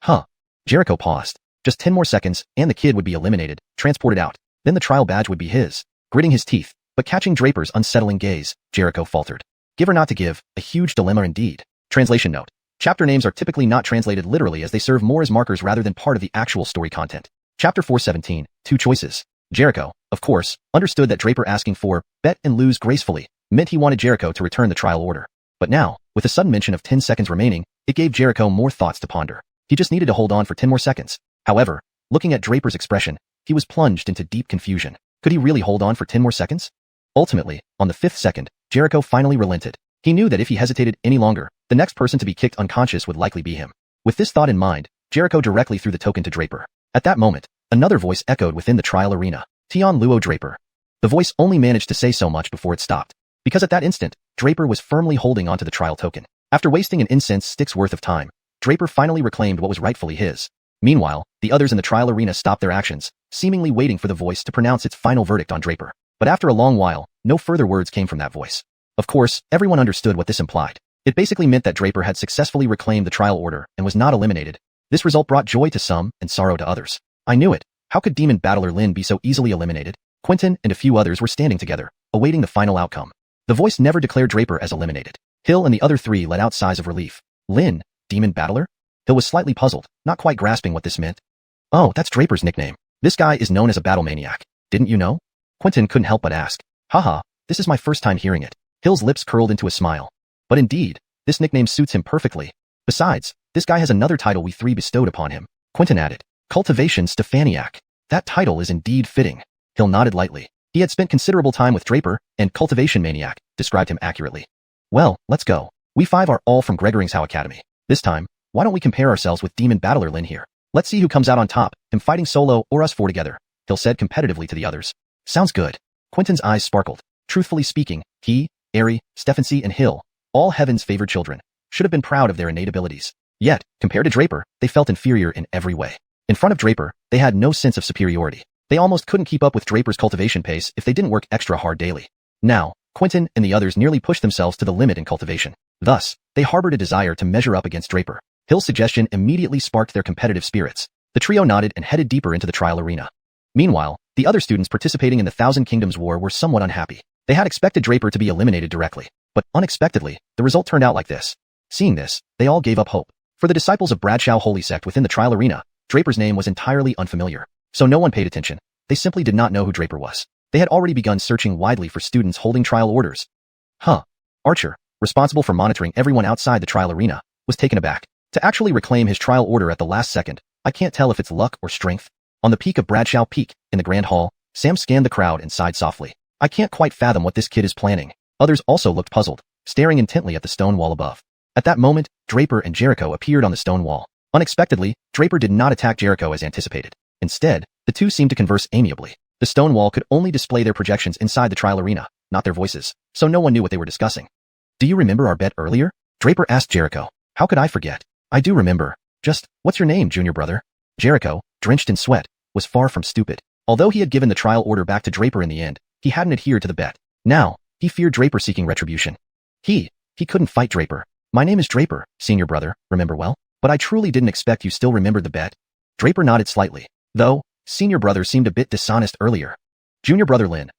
Huh. Jericho paused. Just 10 more seconds, and the kid would be eliminated, transported out. Then the trial badge would be his. Gritting his teeth, but catching Draper's unsettling gaze, Jericho faltered. Give or not to give, a huge dilemma indeed. Translation note. Chapter names are typically not translated literally, as they serve more as markers rather than part of the actual story content. Chapter 417, Two Choices. Jericho, of course, understood that Draper asking for bet and lose gracefully meant he wanted Jericho to return the trial order. But now, with a sudden mention of 10 seconds remaining, it gave Jericho more thoughts to ponder. He just needed to hold on for 10 more seconds. However, looking at Draper's expression, he was plunged into deep confusion. Could he really hold on for 10 more seconds? Ultimately, on the 5th second, Jericho finally relented. He knew that if he hesitated any longer, the next person to be kicked unconscious would likely be him. With this thought in mind, Jericho directly threw the token to Draper. At that moment, another voice echoed within the trial arena. Tianluo Draper. The voice only managed to say so much before it stopped, because at that instant, Draper was firmly holding onto the trial token. After wasting an incense stick's worth of time, Draper finally reclaimed what was rightfully his. Meanwhile, the others in the trial arena stopped their actions, seemingly waiting for the voice to pronounce its final verdict on Draper. But after a long while, no further words came from that voice. Of course, everyone understood what this implied. It basically meant that Draper had successfully reclaimed the trial order and was not eliminated. This result brought joy to some and sorrow to others. I knew it. How could Demon Battler Lin be so easily eliminated? Quentin and a few others were standing together, awaiting the final outcome. The voice never declared Draper as eliminated. Hill and the other three let out sighs of relief. Lin, Demon Battler? Hill was slightly puzzled, not quite grasping what this meant. Oh, that's Draper's nickname. This guy is known as a battle maniac. Didn't you know? Quentin couldn't help but ask. Haha, this is my first time hearing it. Hill's lips curled into a smile. But indeed, this nickname suits him perfectly. Besides, this guy has another title we three bestowed upon him. Quentin added. Cultivation Stephaniac. That title is indeed fitting. Hill nodded lightly. He had spent considerable time with Draper, and Cultivation Maniac described him accurately. Well, let's go. We five are all from Gregoring's Academy. This time, why don't we compare ourselves with Demon Battler Lin here? Let's see who comes out on top, him fighting solo or us four together, Hill said competitively to the others. Sounds good. Quentin's eyes sparkled. Truthfully speaking, he, Airy, Stephancy, and Hill, all Heaven's favored children, should have been proud of their innate abilities. Yet, compared to Draper, they felt inferior in every way. In front of Draper, they had no sense of superiority. They almost couldn't keep up with Draper's cultivation pace if they didn't work extra hard daily. Now, Quentin and the others nearly pushed themselves to the limit in cultivation. Thus, they harbored a desire to measure up against Draper. Hill's suggestion immediately sparked their competitive spirits. The trio nodded and headed deeper into the trial arena. Meanwhile, the other students participating in the Thousand Kingdoms War were somewhat unhappy. They had expected Draper to be eliminated directly, but unexpectedly, the result turned out like this. Seeing this, they all gave up hope. For the disciples of Bradshaw Holy Sect within the trial arena, Draper's name was entirely unfamiliar, so no one paid attention. They simply did not know who Draper was. They had already begun searching widely for students holding trial orders. Archer, responsible for monitoring everyone outside the trial arena, was taken aback. To actually reclaim his trial order at the last second, I can't tell if it's luck or strength. On the peak of Bradshaw Peak, in the Grand Hall, Sam scanned the crowd and sighed softly. I can't quite fathom what this kid is planning. Others also looked puzzled, staring intently at the stone wall above. At that moment, Draper and Jericho appeared on the stone wall. Unexpectedly, Draper did not attack Jericho as anticipated. Instead, the two seemed to converse amiably. The stone wall could only display their projections inside the trial arena, not their voices, so no one knew what they were discussing. Do you remember our bet earlier? Draper asked Jericho. How could I forget? I do remember. Just, what's your name, junior brother? Jericho, drenched in sweat, was far from stupid. Although he had given the trial order back to Draper in the end, he hadn't adhered to the bet. Now, He feared Draper seeking retribution. He couldn't fight Draper. My name is Draper, senior brother, remember well? But I truly didn't expect you still remembered the bet. Draper nodded slightly. Though, senior brother seemed a bit dishonest earlier. Junior brother Lin,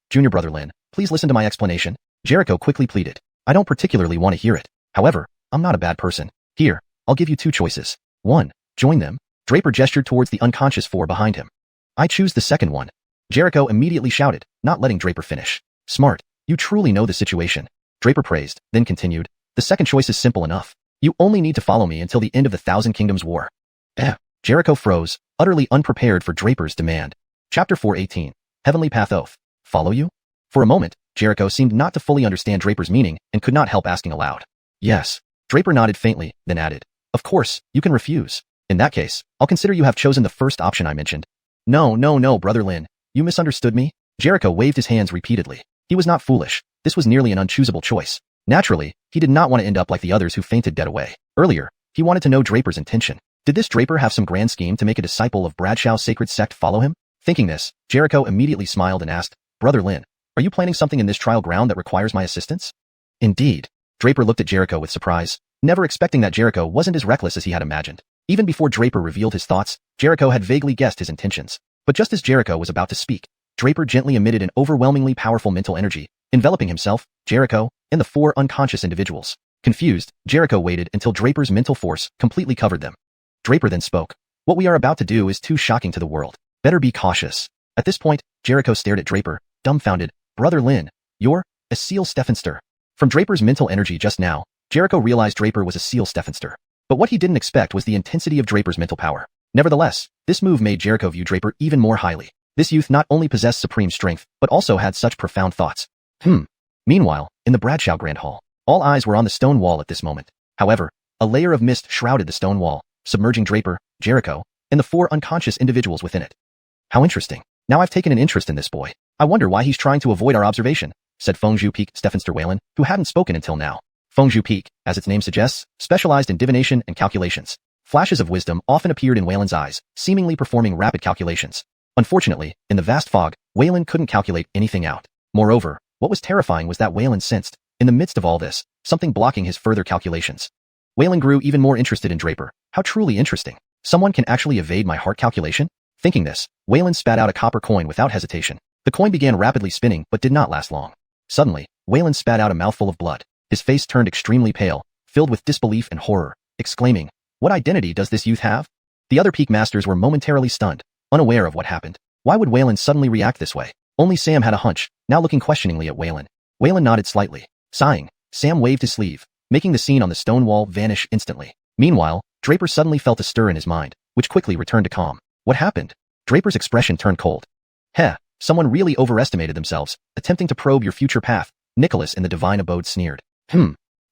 please listen to my explanation. Jericho quickly pleaded. I don't particularly want to hear it. However, I'm not a bad person. Here, I'll give you two choices. 1. Join them. Draper gestured towards the unconscious four behind him. I choose the second one. Jericho immediately shouted, not letting Draper finish. Smart. You truly know the situation. Draper praised, then continued. The second choice is simple enough. You only need to follow me until the end of the Thousand Kingdoms War. Jericho froze, utterly unprepared for Draper's demand. Chapter 4:18. Heavenly Path Oath. Follow you? For a moment, Jericho seemed not to fully understand Draper's meaning and could not help asking aloud. Yes. Draper nodded faintly, then added. Of course, you can refuse. In that case, I'll consider you have chosen the first option I mentioned. No, brother Lin. You misunderstood me? Jericho waved his hands repeatedly. He was not foolish. This was nearly an unchoosable choice. Naturally, he did not want to end up like the others who fainted dead away. Earlier, he wanted to know Draper's intention. Did this Draper have some grand scheme to make a disciple of Bradshaw's sacred sect follow him? Thinking this, Jericho immediately smiled and asked, Brother Lin, are you planning something in this trial ground that requires my assistance? Indeed. Draper looked at Jericho with surprise, never expecting that Jericho wasn't as reckless as he had imagined. Even before Draper revealed his thoughts, Jericho had vaguely guessed his intentions. But just as Jericho was about to speak, Draper gently emitted an overwhelmingly powerful mental energy, enveloping himself, Jericho, and the four unconscious individuals. Confused, Jericho waited until Draper's mental force completely covered them. Draper then spoke. What we are about to do is too shocking to the world. Better be cautious. At this point, Jericho stared at Draper, dumbfounded. Brother Lin, you're a seal Steffenster. From Draper's mental energy just now, Jericho realized Draper was a seal Steffenster. But what he didn't expect was the intensity of Draper's mental power. Nevertheless, this move made Jericho view Draper even more highly. This youth not only possessed supreme strength, but also had such profound thoughts. Meanwhile, in the Bradshaw Grand Hall, all eyes were on the stone wall at this moment. However, a layer of mist shrouded the stone wall, submerging Draper, Jericho, and the four unconscious individuals within it. How interesting. Now I've taken an interest in this boy. I wonder why he's trying to avoid our observation, said Fengzhu Peak Steffenster Whalen, who hadn't spoken until now. Fengzhu Peak, as its name suggests, specialized in divination and calculations. Flashes of wisdom often appeared in Whalen's eyes, seemingly performing rapid calculations. Unfortunately, in the vast fog, Whalen couldn't calculate anything out. Moreover, what was terrifying was that Whalen sensed, in the midst of all this, something blocking his further calculations. Whalen grew even more interested in Draper. How truly interesting. Someone can actually evade my heart calculation? Thinking this, Whalen spat out a copper coin without hesitation. The coin began rapidly spinning but did not last long. Suddenly, Whalen spat out a mouthful of blood. His face turned extremely pale, filled with disbelief and horror, exclaiming, What identity does this youth have? The other Peak Masters were momentarily stunned, unaware of what happened. Why would Whalen suddenly react this way? Only Sam had a hunch, now looking questioningly at Whalen. Whalen nodded slightly. Sighing, Sam waved his sleeve, making the scene on the stone wall vanish instantly. Meanwhile, Draper suddenly felt a stir in his mind, which quickly returned to calm. What happened? Draper's expression turned cold. Someone really overestimated themselves, attempting to probe your future path, Nicholas in the divine abode sneered.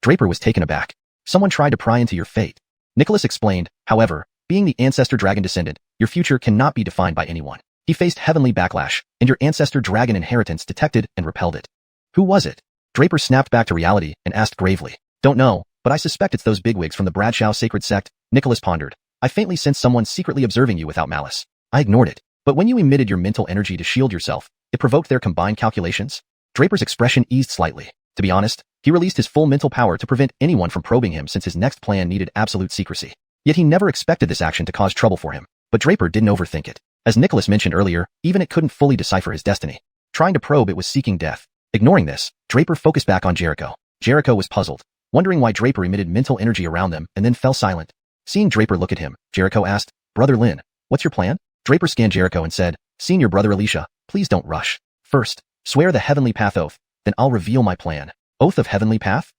Draper was taken aback. Someone tried to pry into your fate. Nicholas explained, however, being the ancestor dragon descendant, your future cannot be defined by anyone. He faced heavenly backlash, and your ancestor dragon inheritance detected and repelled it. Who was it? Draper snapped back to reality and asked gravely. Don't know, but I suspect it's those bigwigs from the Bradshaw sacred sect, Nicholas pondered. I faintly sensed someone secretly observing you without malice. I ignored it. But when you emitted your mental energy to shield yourself, it provoked their combined calculations? Draper's expression eased slightly. To be honest, he released his full mental power to prevent anyone from probing him since his next plan needed absolute secrecy. Yet he never expected this action to cause trouble for him. But Draper didn't overthink it. As Nicholas mentioned earlier, even it couldn't fully decipher his destiny. Trying to probe it was seeking death. Ignoring this, Draper focused back on Jericho. Jericho was puzzled, wondering why Draper emitted mental energy around them and then fell silent. Seeing Draper look at him, Jericho asked, Brother Lin, what's your plan? Draper scanned Jericho and said, Senior brother Alicia, please don't rush. First, swear the Heavenly Path oath, then I'll reveal my plan. Oath of Heavenly Path?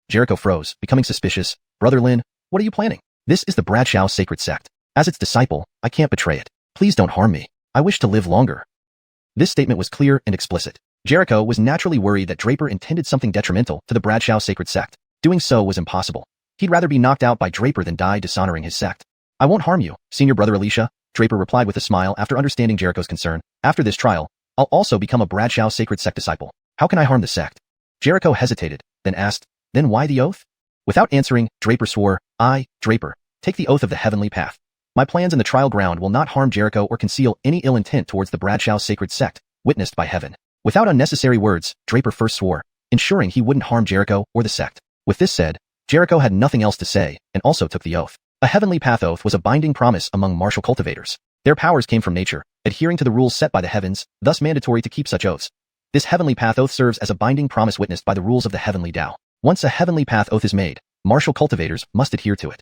Jericho froze, becoming suspicious. Brother Lin, what are you planning? This is the Bradshaw sacred sect. As its disciple, I can't betray it. Please don't harm me. I wish to live longer. This statement was clear and explicit. Jericho was naturally worried that Draper intended something detrimental to the Bradshaw sacred sect. Doing so was impossible. He'd rather be knocked out by Draper than die dishonoring his sect. I won't harm you, Senior brother Alicia, Draper replied with a smile after understanding Jericho's concern. After this trial, I'll also become a Bradshaw sacred sect disciple. How can I harm the sect? Jericho hesitated, then asked, Then why the oath? Without answering, Draper swore, I, Draper, take the oath of the Heavenly Path. My plans in the trial ground will not harm Jericho or conceal any ill intent towards the Bradshaw sacred sect, witnessed by heaven. Without unnecessary words, Draper first swore, ensuring he wouldn't harm Jericho or the sect. With this said, Jericho had nothing else to say and also took the oath. A Heavenly Path oath was a binding promise among martial cultivators. Their powers came from nature, adhering to the rules set by the heavens, thus mandatory to keep such oaths. This Heavenly Path oath serves as a binding promise witnessed by the rules of the Heavenly Tao. Once a Heavenly Path oath is made, martial cultivators must adhere to it.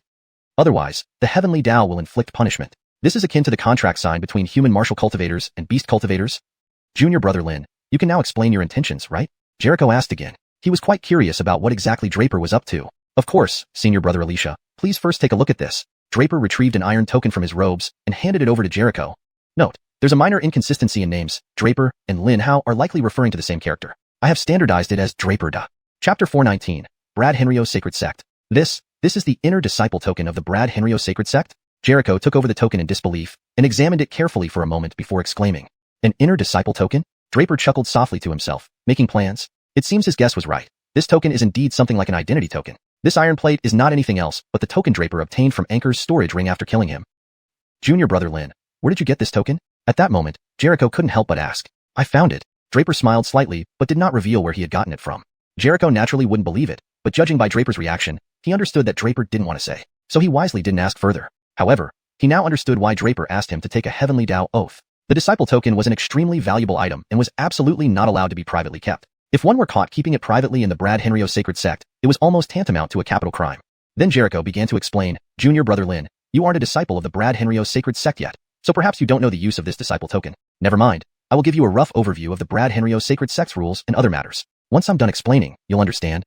Otherwise, the Heavenly Tao will inflict punishment. This is akin to the contract signed between human martial cultivators and beast cultivators. Junior brother Lin, you can now explain your intentions, right? Jericho asked again. He was quite curious about what exactly Draper was up to. Of course, senior brother Alicia, please first take a look at this. Draper retrieved an iron token from his robes and handed it over to Jericho. Note, there's a minor inconsistency in names. Draper and Lin Hao are likely referring to the same character. I have standardized it as Draper Da. Chapter 419, Brad Henryo Sacred Sect. This is the inner disciple token of the Brad Henryo Sacred Sect? Jericho took over the token in disbelief and examined it carefully for a moment before exclaiming, "An inner disciple token?" Draper chuckled softly to himself, making plans. It seems his guess was right. This token is indeed something like an identity token. This iron plate is not anything else but the token Draper obtained from Anchor's storage ring after killing him. Junior brother Lin, where did you get this token? At that moment, Jericho couldn't help but ask. I found it. Draper smiled slightly, but did not reveal where he had gotten it from. Jericho naturally wouldn't believe it, but judging by Draper's reaction, he understood that Draper didn't want to say, so he wisely didn't ask further. However, he now understood why Draper asked him to take a Heavenly Tao oath. The disciple token was an extremely valuable item and was absolutely not allowed to be privately kept. If one were caught keeping it privately in the Brad Henryo Sacred Sect, it was almost tantamount to a capital crime. Then Jericho began to explain, Junior brother Lin, you aren't a disciple of the Brad Henryo Sacred Sect yet, so perhaps you don't know the use of this disciple token. Never mind, I will give you a rough overview of the Brad Henryo Sacred Sect's rules and other matters. Once I'm done explaining, you'll understand.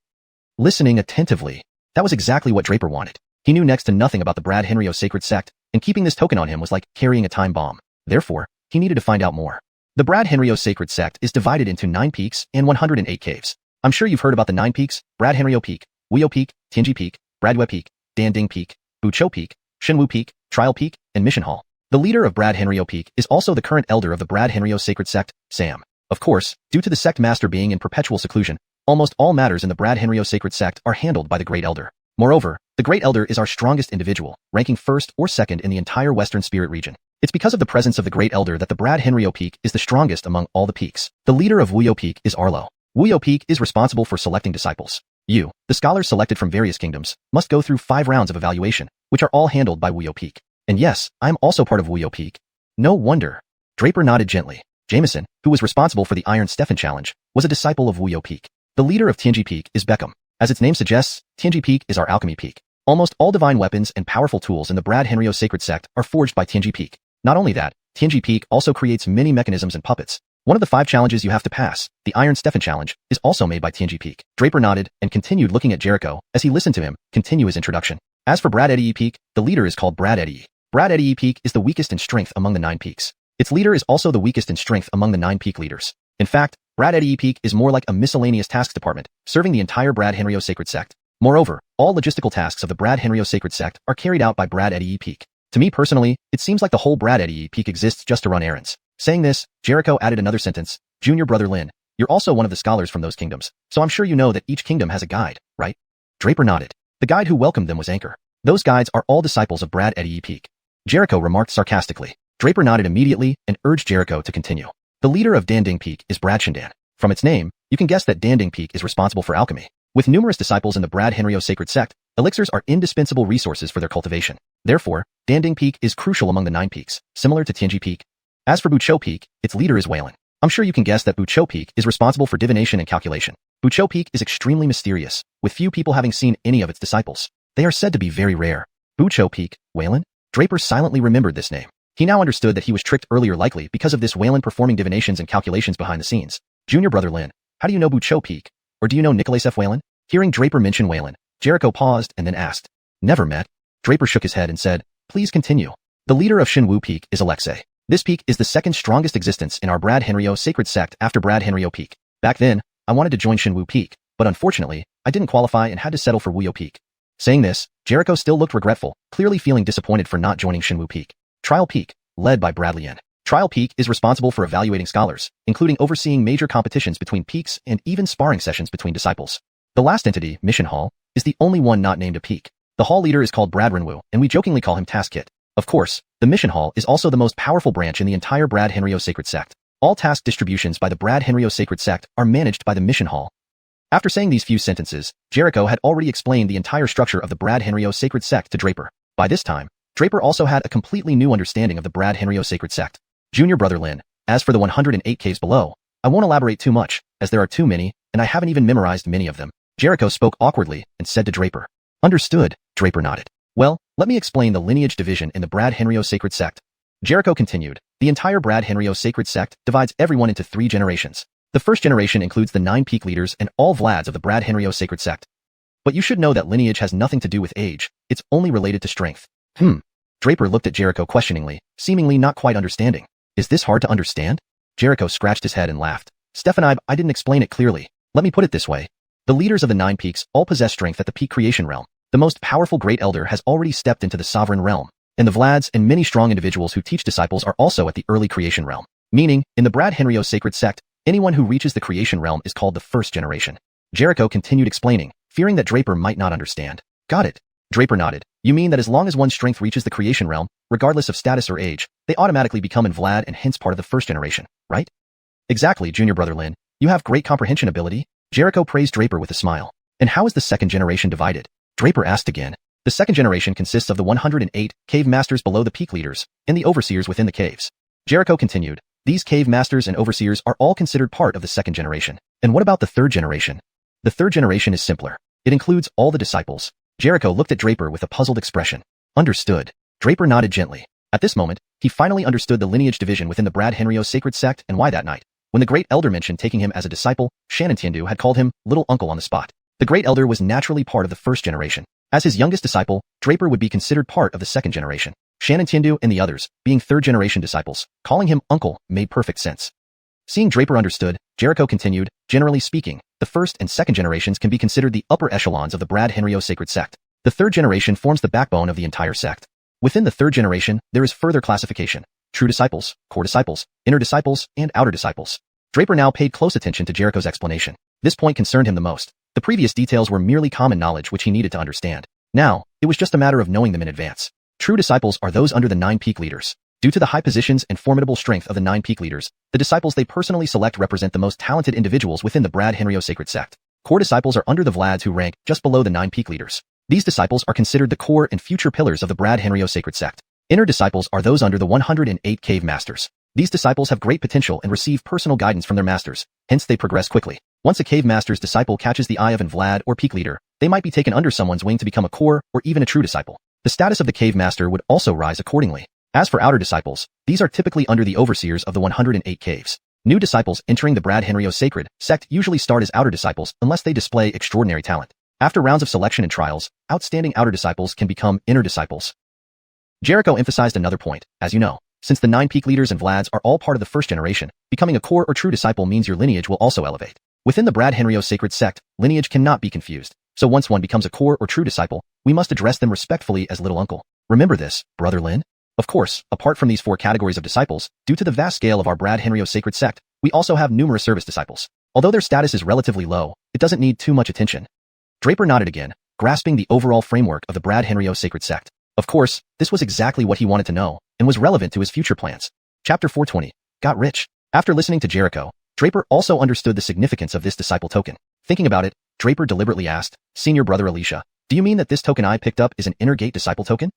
Listening attentively. That was exactly what Draper wanted. He knew next to nothing about the Brad Henryo Sacred Sect, and keeping this token on him was like carrying a time bomb. Therefore, he needed to find out more. The Brad Henryo Sacred Sect is divided into 9 peaks and 108 caves. I'm sure you've heard about the 9 peaks: Brad Henryo Peak, Wuyo Peak, Tianji Peak, Bradwe Peak, Danding Peak, Bucho Peak, Shenwu Peak, Trial Peak, and Mission Hall. The leader of Brad Henryo Peak is also the current elder of the Brad Henryo Sacred Sect, Sam. Of course, due to the sect master being in perpetual seclusion, almost all matters in the Brad Henryo Sacred Sect are handled by the Great Elder. Moreover, the Great Elder is our strongest individual, ranking first or second in the entire Western Spirit region. It's because of the presence of the Great Elder that the Brad Henryo Peak is the strongest among all the peaks. The leader of Wuyo Peak is Arlo. Wuyo Peak is responsible for selecting disciples. You, the scholars selected from various kingdoms, must go through 5 rounds of evaluation, which are all handled by Wuyo Peak. And yes, I'm also part of Wuyo Peak. No wonder. Draper nodded gently. Jameson, who was responsible for the Iron Stefan Challenge, was a disciple of Wuyo Peak. The leader of Tianji Peak is Beckham. As its name suggests, Tianji Peak is our alchemy peak. Almost all divine weapons and powerful tools in the Brad Henryo Sacred Sect are forged by Tianji Peak. Not only that, Tianji Peak also creates many mechanisms and puppets. One of the 5 challenges you have to pass, the Iron Stefan Challenge, is also made by Tianji Peak. Draper nodded and continued looking at Jericho as he listened to him continue his introduction. As for Brad Eddie Peak, the leader is called Brad Eddie. Brad Eddie Peak is the weakest in strength among the 9 peaks. Its leader is also the weakest in strength among the 9 peak leaders. In fact, Brad Eddie Peak is more like a miscellaneous tasks department, serving the entire Brad Henryo Sacred Sect. Moreover, all logistical tasks of the Brad Henryo Sacred Sect are carried out by Brad Eddie Peak. To me personally, it seems like the whole Brad Eddie Peak exists just to run errands. Saying this, Jericho added another sentence, Junior brother Lin, you're also one of the scholars from those kingdoms, so I'm sure you know that each kingdom has a guide, right? Draper nodded. The guide who welcomed them was Anchor. Those guides are all disciples of Brad Eddie Peak. Jericho remarked sarcastically. Draper nodded immediately and urged Jericho to continue. The leader of Danding Peak is Brad Shindan. From its name, you can guess that Danding Peak is responsible for alchemy. With numerous disciples in the Brad Henryo Sacred Sect, elixirs are indispensable resources for their cultivation. Therefore, Danding Peak is crucial among the 9 peaks, similar to Tianji Peak. As for Bucho Peak, its leader is Wayland. I'm sure you can guess that Bucho Peak is responsible for divination and calculation. Bucho Peak is extremely mysterious, with few people having seen any of its disciples. They are said to be very rare. Bucho Peak, Wayland? Draper silently remembered this name. He now understood that he was tricked earlier likely because of this Wayland performing divinations and calculations behind the scenes. Junior brother Lin, how do you know Bucho Peak? Or do you know Nicholas F. Wayland? Hearing Draper mention Wayland, Jericho paused and then asked. Never met. Draper shook his head and said, please continue. The leader of Shenwu Peak is Alexei. This peak is the second strongest existence in our Brad Henryo Sacred Sect after Brad Henryo Peak. Back then, I wanted to join Shenwu Peak, but unfortunately, I didn't qualify and had to settle for Wuyo Peak. Saying this, Jericho still looked regretful, clearly feeling disappointed for not joining Shenwu Peak. Trial Peak, led by Bradley Yen. Trial Peak is responsible for evaluating scholars, including overseeing major competitions between peaks and even sparring sessions between disciples. The last entity, Mission Hall, is the only one not named a peak. The hall leader is called Brad Renwu, and we jokingly call him Task Kit. Of course, the Mission Hall is also the most powerful branch in the entire Brad Henryo Sacred Sect. All task distributions by the Brad Henryo Sacred Sect are managed by the Mission Hall. After saying these few sentences, Jericho had already explained the entire structure of the Brad Henrio sacred sect to Draper. By this time, Draper also had a completely new understanding of the Brad Henrio sacred sect. Junior Brother Lin, as for the 108 caves below, I won't elaborate too much, as there are too many, and I haven't even memorized many of them. Jericho spoke awkwardly and said to Draper. Understood, Draper nodded. Well, let me explain the lineage division in the Brad Henrio sacred sect. Jericho continued. The entire Brad Henrio sacred sect divides everyone into 3 generations. The first generation includes the 9 peak leaders and all Vlads of the Brad Henrio sacred sect. But you should know that lineage has nothing to do with age, it's only related to strength. Draper looked at Jericho questioningly, seemingly not quite understanding. Is this hard to understand? Jericho scratched his head and laughed. Stefan, I didn't explain it clearly. Let me put it this way. The leaders of the 9 peaks all possess strength at the peak creation realm. The most powerful Great Elder has already stepped into the sovereign realm, and the Vlads and many strong individuals who teach disciples are also at the early creation realm. Meaning, in the Brad Henrio sacred sect, anyone who reaches the creation realm is called the first generation. Jericho continued explaining, fearing that Draper might not understand. Got it. Draper nodded. You mean that as long as one's strength reaches the creation realm, regardless of status or age, they automatically become an Vlad and hence part of the first generation, right? Exactly, Junior Brother Lin. You have great comprehension ability. Jericho praised Draper with a smile. And how is the second generation divided? Draper asked again. The second generation consists of the 108 cave masters below the peak leaders and the overseers within the caves. Jericho continued. These cave masters and overseers are all considered part of the second generation. And what about the third generation? The third generation is simpler. It includes all the disciples. Jericho looked at Draper with a puzzled expression. Understood. Draper nodded gently. At this moment, he finally understood the lineage division within the Brad Henrio sacred sect and why that night, when the Great Elder mentioned taking him as a disciple, xianxia had called him Little Uncle on the spot. The Great Elder was naturally part of the first generation. As his youngest disciple, Draper would be considered part of the second generation. xianxia and the others, being third generation disciples, calling him Uncle, made perfect sense. Seeing Draper understood, Jericho continued, generally speaking, the first and second generations can be considered the upper echelons of the Brad Henrio sacred sect. The third generation forms the backbone of the entire sect. Within the third generation, there is further classification. True disciples, core disciples, inner disciples, and outer disciples. Draper now paid close attention to Jericho's explanation. This point concerned him the most. The previous details were merely common knowledge which he needed to understand. Now, it was just a matter of knowing them in advance. True disciples are those under the 9 peak leaders. Due to the high positions and formidable strength of the 9 peak leaders, the disciples they personally select represent the most talented individuals within the Brad Henrio sacred sect. Core disciples are under the Vlads who rank just below the 9 peak leaders. These disciples are considered the core and future pillars of the Brad Henrio sacred sect. Inner disciples are those under the 108 cave masters. These disciples have great potential and receive personal guidance from their masters, hence they progress quickly. Once a cave master's disciple catches the eye of an Vlad or peak leader, they might be taken under someone's wing to become a core or even a true disciple. The status of the cave master would also rise accordingly. As for outer disciples, these are typically under the overseers of the 108 caves. New disciples entering the Brad Henrio sacred sect usually start as outer disciples unless they display extraordinary talent. After rounds of selection and trials, outstanding outer disciples can become inner disciples. Jericho emphasized another point. As you know, since the 9 peak leaders and Vlads are all part of the first generation, becoming a core or true disciple means your lineage will also elevate. Within the Brad Henrio sacred sect, lineage cannot be confused. So once one becomes a core or true disciple, we must address them respectfully as Little Uncle. Remember this, Brother Lin? Of course, apart from these 4 categories of disciples, due to the vast scale of our Brad Henrio sacred sect, we also have numerous service disciples. Although their status is relatively low, it doesn't need too much attention. Draper nodded again, grasping the overall framework of the Brad Henrio sacred sect. Of course, this was exactly what he wanted to know, and was relevant to his future plans. Chapter 420. Got rich. After listening to Jericho, Draper also understood the significance of this disciple token. Thinking about it, Draper deliberately asked, Senior Brother Alicia, do you mean that this token I picked up is an inner gate disciple token?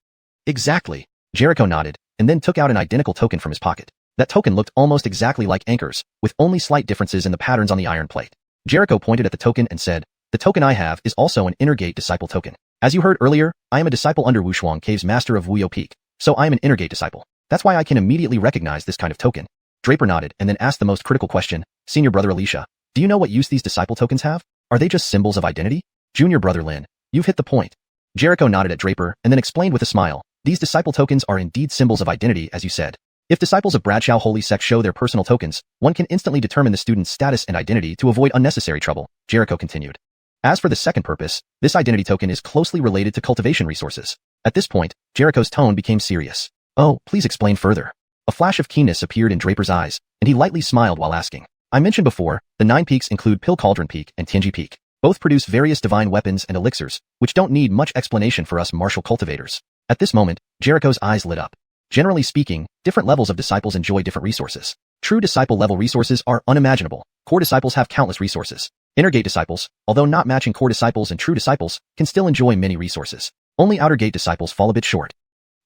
Exactly. Jericho nodded, and then took out an identical token from his pocket. That token looked almost exactly like Anchor's, with only slight differences in the patterns on the iron plate. Jericho pointed at the token and said, the token I have is also an inner gate disciple token. As you heard earlier, I am a disciple under Wushuang Cave's master of Wuyo Peak, so I am an inner gate disciple. That's why I can immediately recognize this kind of token. Draper nodded and then asked the most critical question, Senior Brother Alicia, do you know what use these disciple tokens have? Are they just symbols of identity? Junior Brother Lin, you've hit the point. Jericho nodded at Draper and then explained with a smile, these disciple tokens are indeed symbols of identity as you said. If disciples of Bradshaw Holy Sect show their personal tokens, one can instantly determine the student's status and identity to avoid unnecessary trouble, Jericho continued. As for the second purpose, this identity token is closely related to cultivation resources. At this point, Jericho's tone became serious. Oh, please explain further. A flash of keenness appeared in Draper's eyes, and he lightly smiled while asking. I mentioned before, the 9 peaks include Pill Cauldron Peak and Tianji Peak. Both produce various divine weapons and elixirs, which don't need much explanation for us martial cultivators. At this moment, Jericho's eyes lit up. Generally speaking, different levels of disciples enjoy different resources. True disciple level resources are unimaginable. Core disciples have countless resources. Inner gate disciples, although not matching core disciples and true disciples, can still enjoy many resources. Only outer gate disciples fall a bit short.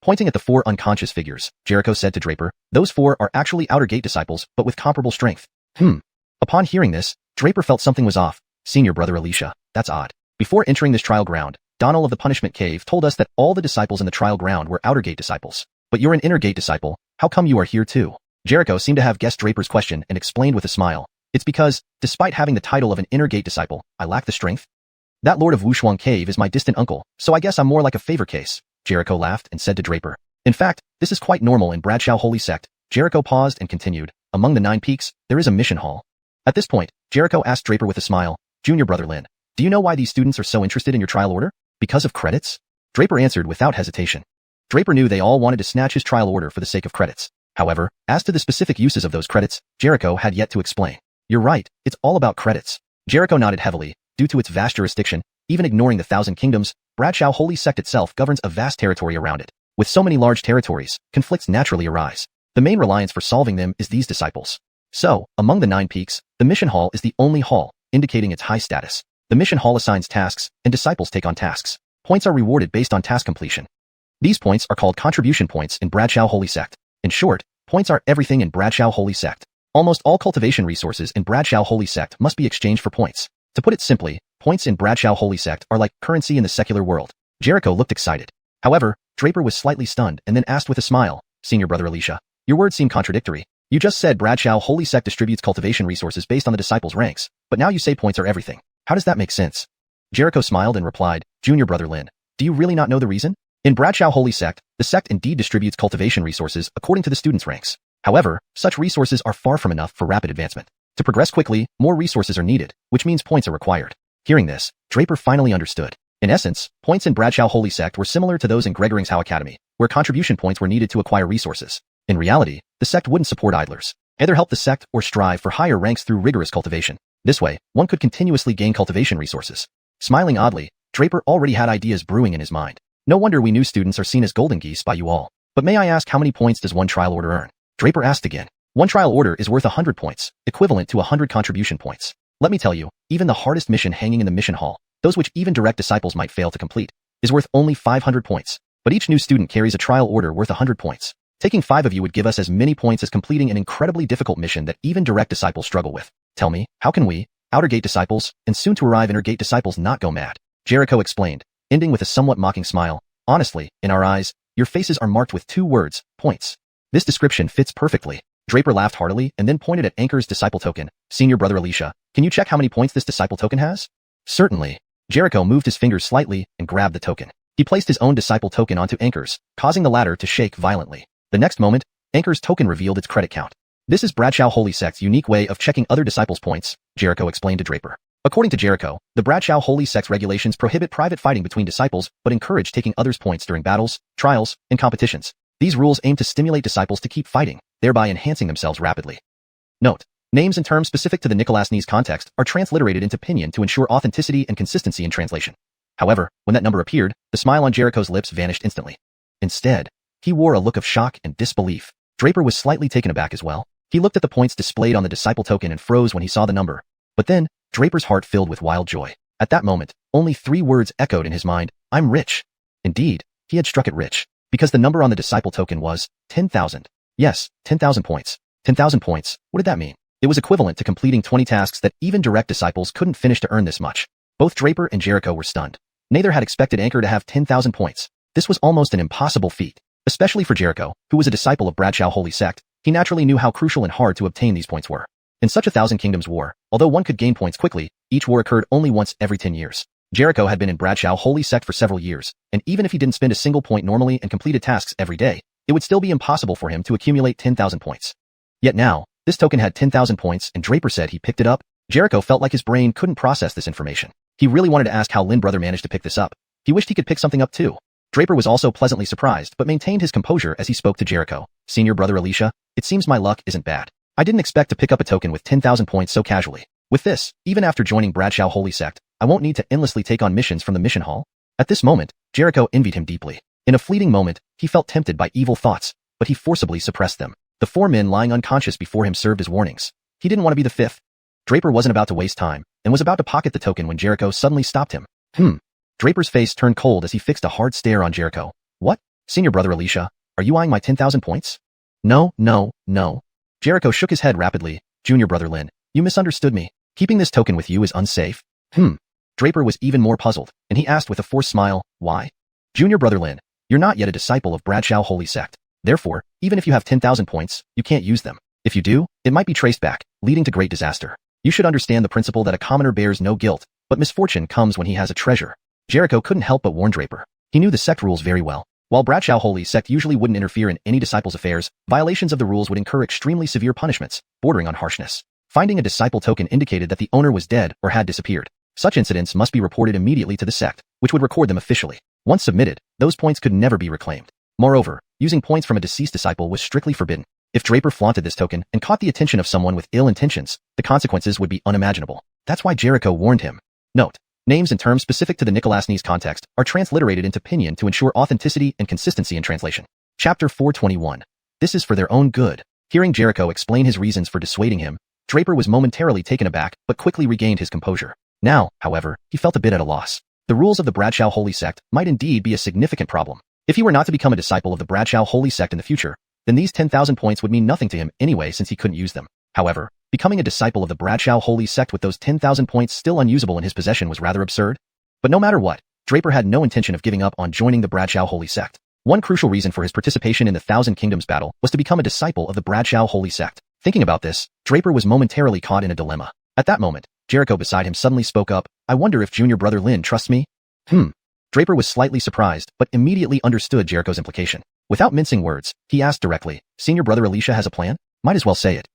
Pointing at the 4 unconscious figures, Jericho said to Draper, those 4 are actually outer gate disciples, but with comparable strength. Upon hearing this, Draper felt something was off. Senior brother Alicia, that's odd. Before entering this trial ground, Donald of the Punishment Cave told us that all the disciples in the trial ground were outer gate disciples. But you're an inner gate disciple, how come you are here too? Jericho seemed to have guessed Draper's question and explained with a smile. It's because, despite having the title of an inner gate disciple, I lack the strength. That Lord of Wushuang Cave is my distant uncle, so I guess I'm more like a favor case. Jericho laughed and said to Draper. In fact, this is quite normal in Bradshaw Holy Sect. Jericho paused and continued. Among the 9 peaks, there is a mission hall. At this point, Jericho asked Draper with a smile, Junior Brother Lin, do you know why these students are so interested in your trial order? Because of credits? Draper answered without hesitation. Draper knew they all wanted to snatch his trial order for the sake of credits. However, as to the specific uses of those credits, Jericho had yet to explain. You're right, it's all about credits. Jericho nodded heavily. Due to its vast jurisdiction, even ignoring the 1,000 kingdoms, Bradshaw Holy Sect itself governs a vast territory around it. With so many large territories, conflicts naturally arise. The main reliance for solving them is these disciples. So, among the 9 peaks, the mission hall is the only hall, indicating its high status. The mission hall assigns tasks, and disciples take on tasks. Points are rewarded based on task completion. These points are called contribution points in Bradshaw Holy Sect. In short, points are everything in Bradshaw Holy Sect. Almost all cultivation resources in Bradshaw Holy Sect must be exchanged for points. To put it simply, points in Bradshaw Holy Sect are like currency in the secular world. Jericho looked excited. However, Draper was slightly stunned and then asked with a smile, Senior Brother Alicia, your words seem contradictory. You just said Bradshaw Holy Sect distributes cultivation resources based on the disciples' ranks, but now you say points are everything. How does that make sense? Jericho smiled and replied, Junior Brother Lin, do you really not know the reason? In Bradshaw Holy Sect, the sect indeed distributes cultivation resources according to the students' ranks. However, such resources are far from enough for rapid advancement. To progress quickly, more resources are needed, which means points are required. Hearing this, Draper finally understood. In essence, points in Bradshaw Holy Sect were similar to those in Gregoring's Academy, where contribution points were needed to acquire resources. In reality, the sect wouldn't support idlers. Either help the sect or strive for higher ranks through rigorous cultivation. This way, one could continuously gain cultivation resources. Smiling oddly, Draper already had ideas brewing in his mind. No wonder we new students are seen as golden geese by you all. But may I ask how many points does one trial order earn? Draper asked again. One trial order is worth 100 points, equivalent to 100 contribution points. Let me tell you, even the hardest mission hanging in the mission hall, those which even direct disciples might fail to complete, is worth only 500 points. But each new student carries a trial order worth 100 points. Taking 5 of you would give us as many points as completing an incredibly difficult mission that even direct disciples struggle with. Tell me, how can we, outer gate disciples, and soon to arrive inner gate disciples not go mad? Jericho explained, ending with a somewhat mocking smile. Honestly, in our eyes, your faces are marked with 2 words, points. This description fits perfectly. Draper laughed heartily and then pointed at Anchor's disciple token. Senior Brother Alicia, can you check how many points this disciple token has? Certainly. Jericho moved his fingers slightly and grabbed the token. He placed his own disciple token onto Anchor's, causing the latter to shake violently. The next moment, Anchor's token revealed its credit count. This is Bradshaw Holy Sect's unique way of checking other disciples' points, Jericho explained to Draper. According to Jericho, the Bradshaw Holy Sect's regulations prohibit private fighting between disciples but encourage taking others' points during battles, trials, and competitions. These rules aim to stimulate disciples to keep fighting, thereby enhancing themselves rapidly. Note: names and terms specific to the Nicolasnese context are transliterated into Pinyin to ensure authenticity and consistency in translation. However, when that number appeared, the smile on Jericho's lips vanished instantly. Instead, he wore a look of shock and disbelief. Draper was slightly taken aback as well. He looked at the points displayed on the disciple token and froze when he saw the number. But then, Draper's heart filled with wild joy. At that moment, only 3 words echoed in his mind, I'm rich. Indeed, he had struck it rich. Because the number on the disciple token was 10,000. Yes, 10,000 points. 10,000 points, what did that mean? It was equivalent to completing 20 tasks that even direct disciples couldn't finish to earn this much. Both Draper and Jericho were stunned. Neither had expected Anchor to have 10,000 points. This was almost an impossible feat. Especially for Jericho, who was a disciple of Bradshaw Holy Sect, he naturally knew how crucial and hard to obtain these points were. In such a 1,000 Kingdoms war, although one could gain points quickly, each war occurred only once every 10 years. Jericho had been in Bradshaw Holy Sect for several years, and even if he didn't spend a single point normally and completed tasks every day, it would still be impossible for him to accumulate 10,000 points. Yet now, this token had 10,000 points and Draper said he picked it up. Jericho felt like his brain couldn't process this information. He really wanted to ask how Lin brother managed to pick this up. He wished he could pick something up too. Draper was also pleasantly surprised but maintained his composure as he spoke to Jericho. Senior Brother Alicia, it seems my luck isn't bad. I didn't expect to pick up a token with 10,000 points so casually. With this, even after joining Bradshaw Holy Sect, I won't need to endlessly take on missions from the mission hall. At this moment, Jericho envied him deeply. In a fleeting moment, he felt tempted by evil thoughts, but he forcibly suppressed them. The 4 men lying unconscious before him served as warnings. He didn't want to be the 5th. Draper wasn't about to waste time, and was about to pocket the token when Jericho suddenly stopped him. Draper's face turned cold as he fixed a hard stare on Jericho. What? Senior brother Alicia, are you eyeing my 10,000 points? No. Jericho shook his head rapidly. Junior brother Lin, you misunderstood me. Keeping this token with you is unsafe. Draper was even more puzzled, and he asked with a forced smile, why? Junior brother Lin, you're not yet a disciple of Bradshaw Holy Sect. Therefore, even if you have 10,000 points, you can't use them. If you do, it might be traced back, leading to great disaster. You should understand the principle that a commoner bears no guilt, but misfortune comes when he has a treasure. Jericho couldn't help but warn Draper. He knew the sect rules very well. While Bradshaw Holy Sect usually wouldn't interfere in any disciple's affairs, violations of the rules would incur extremely severe punishments, bordering on harshness. Finding a disciple token indicated that the owner was dead or had disappeared. Such incidents must be reported immediately to the sect, which would record them officially. Once submitted, those points could never be reclaimed. Moreover, using points from a deceased disciple was strictly forbidden. If Draper flaunted this token and caught the attention of someone with ill intentions, the consequences would be unimaginable. That's why Jericho warned him. Note: names and terms specific to the Nicolasnese context are transliterated into Pinyin to ensure authenticity and consistency in translation. Chapter 421. This is for their own good. Hearing Jericho explain his reasons for dissuading him, Draper was momentarily taken aback but quickly regained his composure. Now, however, he felt a bit at a loss. The rules of the Bradshaw Holy Sect might indeed be a significant problem. If he were not to become a disciple of the Bradshaw Holy Sect in the future, then these 10,000 points would mean nothing to him anyway since he couldn't use them. However, becoming a disciple of the Bradshaw Holy Sect with those 10,000 points still unusable in his possession was rather absurd. But no matter what, Draper had no intention of giving up on joining the Bradshaw Holy Sect. One crucial reason for his participation in the Thousand Kingdoms battle was to become a disciple of the Bradshaw Holy Sect. Thinking about this, Draper was momentarily caught in a dilemma. At that moment, Jericho beside him suddenly spoke up, I wonder if junior brother Lin trusts me? Draper was slightly surprised, but immediately understood Jericho's implication. Without mincing words, he asked directly, Senior brother Alicia has a plan? Might as well say it.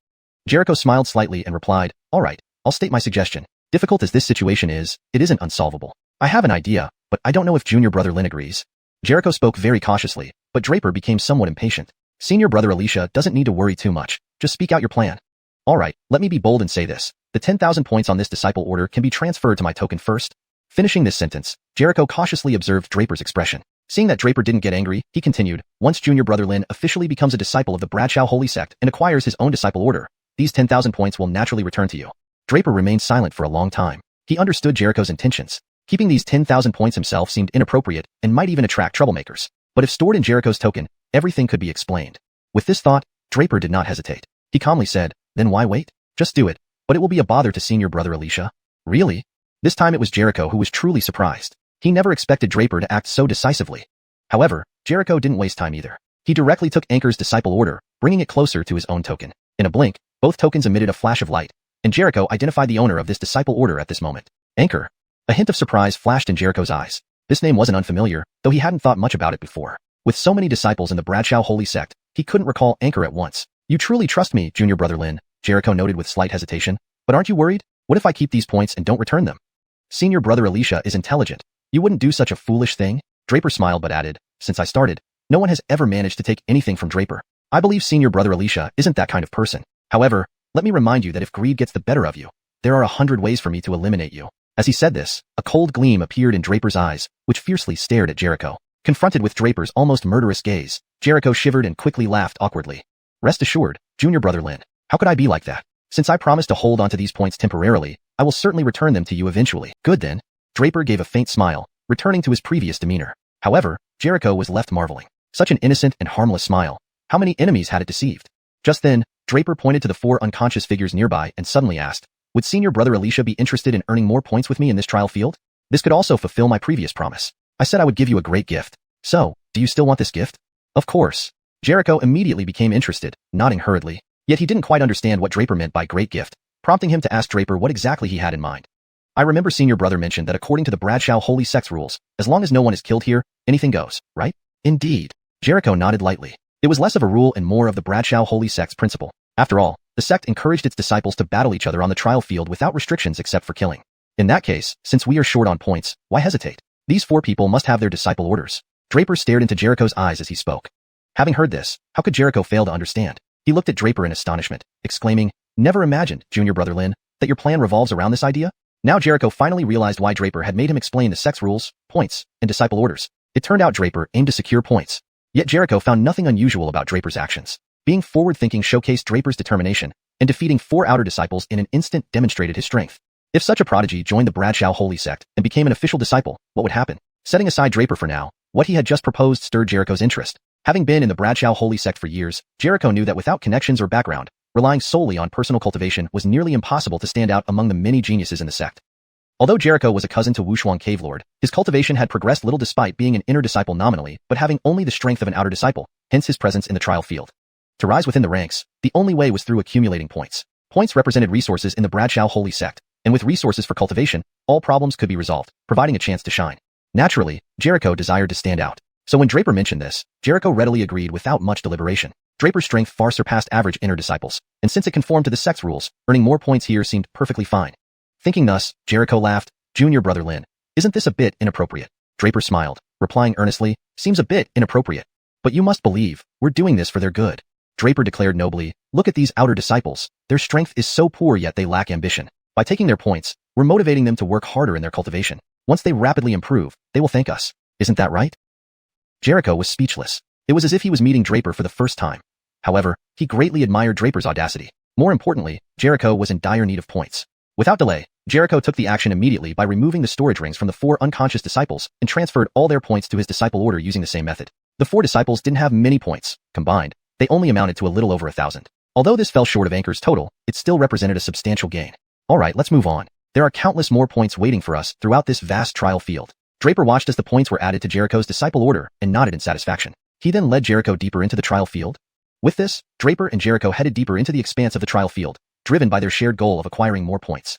Jericho smiled slightly and replied, all right, I'll state my suggestion. Difficult as this situation is, it isn't unsolvable. I have an idea, but I don't know if junior brother Lin agrees. Jericho spoke very cautiously, but Draper became somewhat impatient. Senior brother Alicia doesn't need to worry too much. Just speak out your plan. All right, let me be bold and say this. The 10,000 points on this disciple order can be transferred to my token first. Finishing this sentence, Jericho cautiously observed Draper's expression. Seeing that Draper didn't get angry, he continued, once junior brother Lin officially becomes a disciple of the Bradshaw Holy Sect and acquires his own disciple order, these 10,000 points will naturally return to you. Draper remained silent for a long time. He understood Jericho's intentions. Keeping these 10,000 points himself seemed inappropriate and might even attract troublemakers. But if stored in Jericho's token, everything could be explained. With this thought, Draper did not hesitate. He calmly said, then why wait? Just do it. But it will be a bother to senior brother Alicia. Really? This time it was Jericho who was truly surprised. He never expected Draper to act so decisively. However, Jericho didn't waste time either. He directly took Anchor's disciple order, bringing it closer to his own token. In a blink, both tokens emitted a flash of light, and Jericho identified the owner of this disciple order at this moment. Anchor. A hint of surprise flashed in Jericho's eyes. This name wasn't unfamiliar, though he hadn't thought much about it before. With so many disciples in the Bradshaw Holy Sect, he couldn't recall Anchor at once. You truly trust me, junior brother Lin, Jericho noted with slight hesitation. But aren't you worried? What if I keep these points and don't return them? Senior brother Alicia is intelligent. You wouldn't do such a foolish thing? Draper smiled but added, since I started, no one has ever managed to take anything from Draper. I believe senior brother Alicia isn't that kind of person. However, let me remind you that if greed gets the better of you, there are 100 ways for me to eliminate you. As he said this, a cold gleam appeared in Draper's eyes, which fiercely stared at Jericho. Confronted with Draper's almost murderous gaze, Jericho shivered and quickly laughed awkwardly. Rest assured, junior brother Lin, how could I be like that? Since I promised to hold onto these points temporarily, I will certainly return them to you eventually. Good then. Draper gave a faint smile, returning to his previous demeanor. However, Jericho was left marveling. Such an innocent and harmless smile. How many enemies had it deceived? Just then, Draper pointed to the 4 unconscious figures nearby and suddenly asked, would senior brother Alicia be interested in earning more points with me in this trial field? This could also fulfill my previous promise. I said I would give you a great gift. So, do you still want this gift? Of course. Jericho immediately became interested, nodding hurriedly. Yet he didn't quite understand what Draper meant by great gift, prompting him to ask Draper what exactly he had in mind. I remember senior brother mentioned that according to the Bradshaw Holy Sect's rules, as long as no one is killed here, anything goes, right? Indeed. Jericho nodded lightly. It was less of a rule and more of the Bradshaw Holy Sect's principle. After all, the sect encouraged its disciples to battle each other on the trial field without restrictions except for killing. In that case, since we are short on points, why hesitate? These 4 people must have their disciple orders. Draper stared into Jericho's eyes as he spoke. Having heard this, how could Jericho fail to understand? He looked at Draper in astonishment, exclaiming, never imagined, junior brother Lin, that your plan revolves around this idea? Now Jericho finally realized why Draper had made him explain the sect's rules, points, and disciple orders. It turned out Draper aimed to secure points. Yet Jericho found nothing unusual about Draper's actions. Being forward-thinking showcased Draper's determination, and defeating 4 outer disciples in an instant demonstrated his strength. If such a prodigy joined the Bradshaw holy sect and became an official disciple, what would happen? Setting aside Draper for now, what he had just proposed stirred Jericho's interest. Having been in the Bradshaw holy sect for years, Jericho knew that without connections or background, relying solely on personal cultivation was nearly impossible to stand out among the many geniuses in the sect. Although Jericho was a cousin to Wushuang Cave Lord, his cultivation had progressed little despite being an inner disciple nominally, but having only the strength of an outer disciple, hence his presence in the trial field. To rise within the ranks, the only way was through accumulating points. Points represented resources in the Bradshaw holy sect, and with resources for cultivation, all problems could be resolved, providing a chance to shine. Naturally, Jericho desired to stand out. So when Draper mentioned this, Jericho readily agreed without much deliberation. Draper's strength far surpassed average inner disciples, and since it conformed to the sect's rules, earning more points here seemed perfectly fine. Thinking thus, Jericho laughed. Junior brother Lin, isn't this a bit inappropriate? Draper smiled, replying earnestly, seems a bit inappropriate. But you must believe, we're doing this for their good. Draper declared nobly, look at these outer disciples, their strength is so poor yet they lack ambition. By taking their points, we're motivating them to work harder in their cultivation. Once they rapidly improve, they will thank us. Isn't that right? Jericho was speechless. It was as if he was meeting Draper for the first time. However, he greatly admired Draper's audacity. More importantly, Jericho was in dire need of points. Without delay, Jericho took the action immediately by removing the storage rings from the 4 unconscious disciples and transferred all their points to his disciple order using the same method. The 4 disciples didn't have many points. Combined, they only amounted to a little over 1,000. Although this fell short of Anchor's total, it still represented a substantial gain. Alright, let's move on. There are countless more points waiting for us throughout this vast trial field. Draper watched as the points were added to Jericho's disciple order and nodded in satisfaction. He then led Jericho deeper into the trial field. With this, Draper and Jericho headed deeper into the expanse of the trial field, driven by their shared goal of acquiring more points.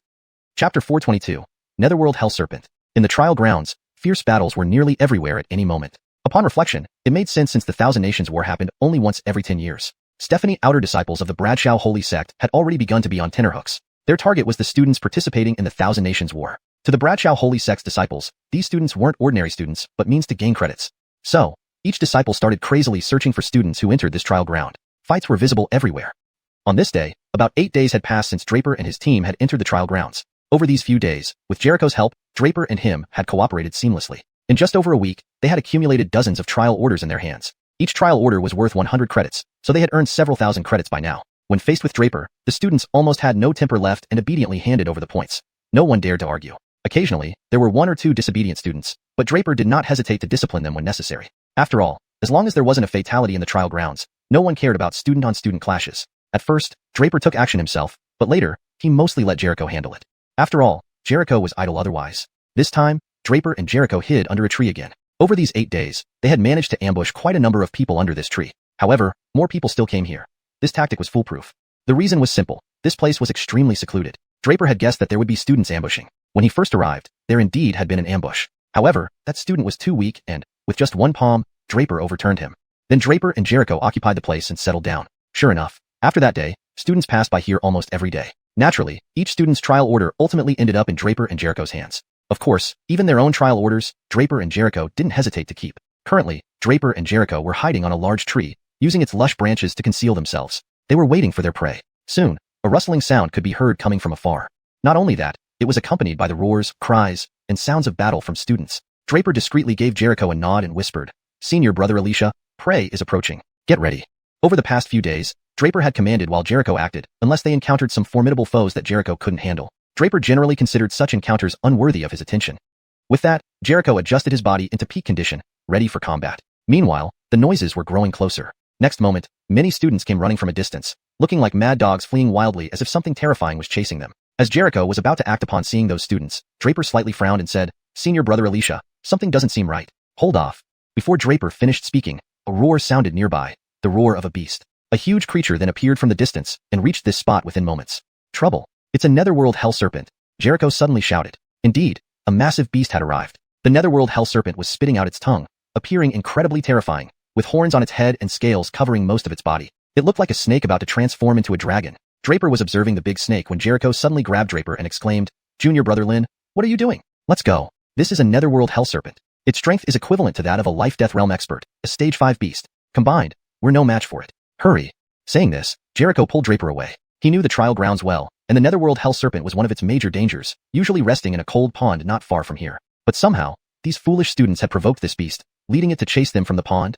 Chapter 422. Netherworld Hell Serpent. In the trial grounds, fierce battles were nearly everywhere at any moment. Upon reflection, it made sense since the Thousand Nations War happened only once every 10 years. Stephanie outer disciples of the Bradshaw Holy Sect had already begun to be on tenterhooks. Their target was the students participating in the Thousand Nations War. To the Bradshaw Holy Sect's disciples, these students weren't ordinary students, but means to gain credits. So, each disciple started crazily searching for students who entered this trial ground. Fights were visible everywhere. On this day, about 8 days had passed since Draper and his team had entered the trial grounds. Over these few days, with Jericho's help, Draper and him had cooperated seamlessly. In just over a week, they had accumulated dozens of trial orders in their hands. Each trial order was worth 100 credits, so they had earned several thousand credits by now. When faced with Draper, the students almost had no temper left and obediently handed over the points. No one dared to argue. Occasionally, there were 1 or 2 disobedient students, but Draper did not hesitate to discipline them when necessary. After all, as long as there wasn't a fatality in the trial grounds, no one cared about student-on-student clashes. At first, Draper took action himself, but later, he mostly let Jericho handle it. After all, Jericho was idle otherwise. This time, Draper and Jericho hid under a tree again. Over these 8 days, they had managed to ambush quite a number of people under this tree. However, more people still came here. This tactic was foolproof. The reason was simple. This place was extremely secluded. Draper had guessed that there would be students ambushing. When he first arrived, there indeed had been an ambush. However, that student was too weak and, with just one palm, Draper overturned him. Then Draper and Jericho occupied the place and settled down. Sure enough, after that day, students passed by here almost every day. Naturally, each student's trial order ultimately ended up in Draper and Jericho's hands. Of course, even their own trial orders, Draper and Jericho didn't hesitate to keep. Currently, Draper and Jericho were hiding on a large tree, using its lush branches to conceal themselves. They were waiting for their prey. Soon, a rustling sound could be heard coming from afar. Not only that, it was accompanied by the roars, cries, and sounds of battle from students. Draper discreetly gave Jericho a nod and whispered, "Senior brother Alicia, prey is approaching. Get ready." Over the past few days, Draper had commanded while Jericho acted, unless they encountered some formidable foes that Jericho couldn't handle. Draper generally considered such encounters unworthy of his attention. With that, Jericho adjusted his body into peak condition, ready for combat. Meanwhile, the noises were growing closer. Next moment, many students came running from a distance, looking like mad dogs fleeing wildly as if something terrifying was chasing them. As Jericho was about to act upon seeing those students, Draper slightly frowned and said, "Senior brother Alicia, something doesn't seem right. Hold off." Before Draper finished speaking, a roar sounded nearby, the roar of a beast. A huge creature then appeared from the distance and reached this spot within moments. "Trouble. It's a netherworld hell serpent," Jericho suddenly shouted. Indeed, a massive beast had arrived. The netherworld hell serpent was spitting out its tongue, appearing incredibly terrifying, with horns on its head and scales covering most of its body. It looked like a snake about to transform into a dragon. Draper was observing the big snake when Jericho suddenly grabbed Draper and exclaimed, "Junior brother Lin, what are you doing? Let's go." This is a netherworld hell serpent. Its strength is equivalent to that of a life-death realm expert, a stage 5 beast. Combined, we're no match for it. Hurry. Saying this, Jericho pulled Draper away. He knew the trial grounds well, and the netherworld hell serpent was one of its major dangers, usually resting in a cold pond not far from here. But somehow, these foolish students had provoked this beast, leading it to chase them from the pond.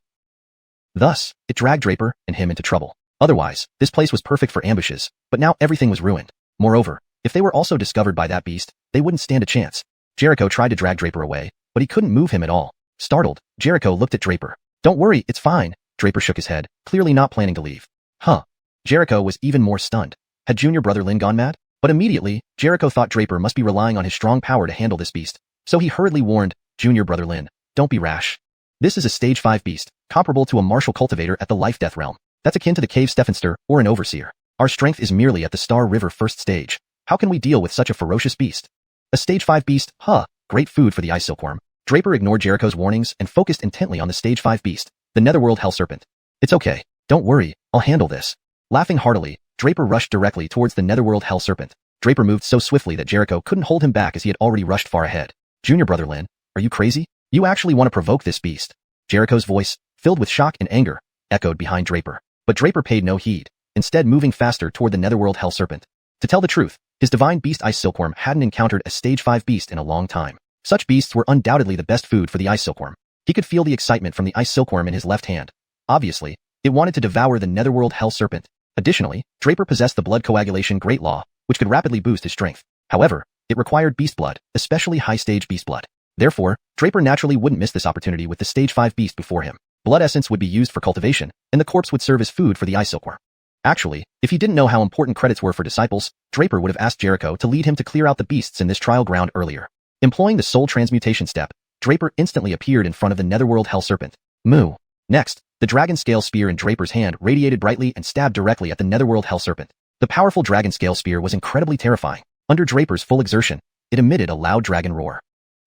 Thus, it dragged Draper and him into trouble. Otherwise, this place was perfect for ambushes, but now everything was ruined. Moreover, If they were also discovered by that beast, they wouldn't stand a chance. Jericho tried to drag Draper away, but he couldn't move him at all. Startled, Jericho looked at Draper. Don't worry, it's fine. Draper shook his head, clearly not planning to leave. Huh. Jericho was even more stunned. Had junior brother Lin gone mad? But immediately, Jericho thought Draper must be relying on his strong power to handle this beast. So he hurriedly warned, junior brother Lin, don't be rash. This is a stage 5 beast, comparable to a martial cultivator at the life-death realm. That's akin to the cave Stephenster or an overseer. Our strength is merely at the Star River first stage. How can we deal with such a ferocious beast? A stage 5 beast, huh, great food for the ice silkworm. Draper ignored Jericho's warnings and focused intently on the stage 5 beast, the netherworld hell serpent. It's okay, don't worry, I'll handle this. Laughing heartily, Draper rushed directly towards the netherworld hell serpent. Draper moved so swiftly that Jericho couldn't hold him back as he had already rushed far ahead. Junior brother Lin, are you crazy? You actually want to provoke this beast? Jericho's voice, filled with shock and anger, echoed behind Draper. But Draper paid no heed, instead moving faster toward the netherworld hell serpent. To tell the truth, his divine beast ice silkworm hadn't encountered a stage 5 beast in a long time. Such beasts were undoubtedly the best food for the ice silkworm. He could feel the excitement from the ice silkworm in his left hand. Obviously, it wanted to devour the netherworld hell serpent. Additionally, Draper possessed the blood coagulation great law, which could rapidly boost his strength. However, it required beast blood, especially high-stage beast blood. Therefore, Draper naturally wouldn't miss this opportunity with the stage 5 beast before him. Blood essence would be used for cultivation, and the corpse would serve as food for the ice silkworm. Actually, if he didn't know how important credits were for disciples, Draper would have asked Jericho to lead him to clear out the beasts in this trial ground earlier. Employing the soul transmutation step, Draper instantly appeared in front of the netherworld hell serpent. Moo. Next, the dragon scale spear in Draper's hand radiated brightly and stabbed directly at the netherworld hell serpent. The powerful dragon scale spear was incredibly terrifying. Under Draper's full exertion, it emitted a loud dragon roar.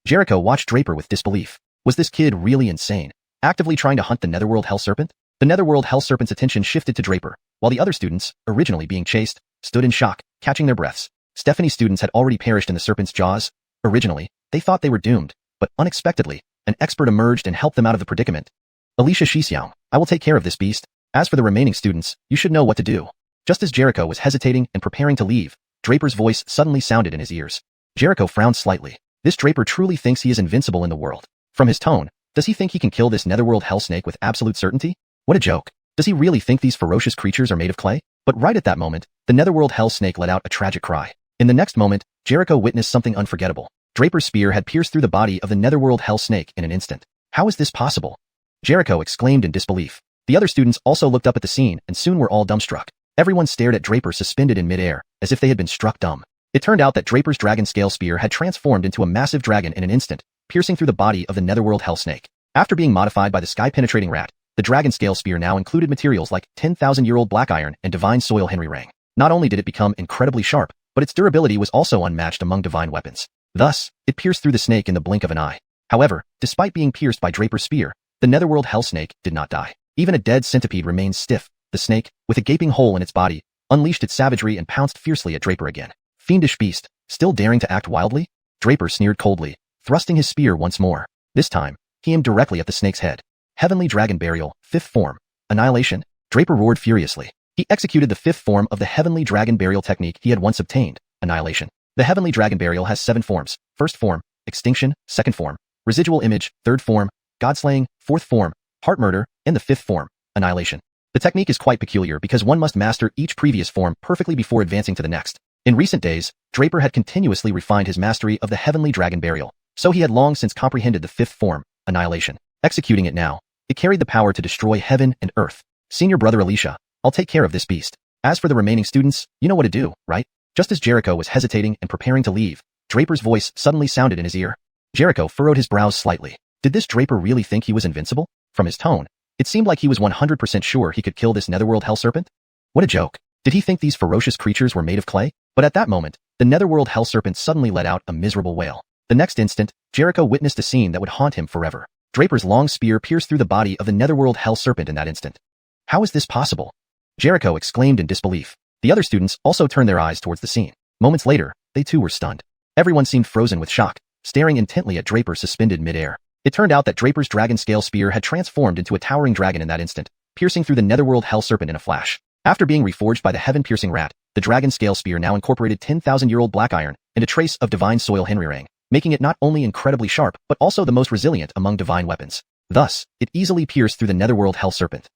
Jericho watched Draper with disbelief. Was this kid really insane? Actively trying to hunt the netherworld hell serpent? The netherworld hell serpent's attention shifted to Draper, while the other students, originally being chased, stood in shock, catching their breaths. Stephanie's students had already perished in the serpent's jaws. Originally, they thought they were doomed, but unexpectedly, an expert emerged and helped them out of the predicament. Alicia Xiuxian, I will take care of this beast. As for the remaining students, you should know what to do. Just as Jericho was hesitating and preparing to leave, Draper's voice suddenly sounded in his ears. Jericho frowned slightly. This Draper truly thinks he is invincible in the world. From his tone, does he think he can kill this netherworld hell snake with absolute certainty? What a joke. Does he really think these ferocious creatures are made of clay? But right at that moment, the netherworld hell snake let out a tragic cry. In the next moment, Jericho witnessed something unforgettable. Draper's spear had pierced through the body of the netherworld hell snake in an instant. How is this possible? Jericho exclaimed in disbelief. The other students also looked up at the scene and soon were all dumbstruck. Everyone stared at Draper suspended in midair, as if they had been struck dumb. It turned out that Draper's dragon scale spear had transformed into a massive dragon in an instant, piercing through the body of the netherworld hell snake. After being modified by the sky-penetrating rat, the dragon scale spear now included materials like 10,000-year-old black iron and divine soil henry-rang. Not only did it become incredibly sharp, but its durability was also unmatched among divine weapons. Thus, it pierced through the snake in the blink of an eye. However, despite being pierced by Draper's spear, the netherworld hell snake did not die. Even a dead centipede remained stiff. The snake, with a gaping hole in its body, unleashed its savagery and pounced fiercely at Draper again. Fiendish beast, still daring to act wildly? Draper sneered coldly, thrusting his spear once more. This time, he aimed directly at the snake's head. Heavenly Dragon Burial, 5th form. Annihilation? Draper roared furiously. He executed the 5th form of the Heavenly Dragon Burial technique he had once obtained, Annihilation. The Heavenly Dragon Burial has 7 forms. 1st form, Extinction, 2nd form, Residual Image, 3rd form, Godslaying, 4th form, Heart Murder, and the 5th form, Annihilation. The technique is quite peculiar because one must master each previous form perfectly before advancing to the next. In recent days, Draper had continuously refined his mastery of the Heavenly Dragon Burial, so he had long since comprehended the 5th form, Annihilation. Executing it now, it carried the power to destroy heaven and earth. Senior brother Alicia, I'll take care of this beast. As for the remaining students, you know what to do, right? Just as Jericho was hesitating and preparing to leave, Draper's voice suddenly sounded in his ear. Jericho furrowed his brows slightly. Did this Draper really think he was invincible? From his tone, it seemed like he was 100% sure he could kill this netherworld hell serpent. What a joke. Did he think these ferocious creatures were made of clay? But at that moment, the netherworld hell serpent suddenly let out a miserable wail. The next instant, Jericho witnessed a scene that would haunt him forever. Draper's long spear pierced through the body of the netherworld hell serpent in that instant. How is this possible? Jericho exclaimed in disbelief. The other students also turned their eyes towards the scene. Moments later, they too were stunned. Everyone seemed frozen with shock, staring intently at Draper suspended midair. It turned out that Draper's dragon scale spear had transformed into a towering dragon in that instant, piercing through the netherworld hell serpent in a flash. After being reforged by the heaven-piercing rat, the dragon scale spear now incorporated 10,000-year-old black iron and a trace of divine soil henry-rang, making it not only incredibly sharp but also the most resilient among divine weapons. Thus, it easily pierced through the netherworld hell serpent.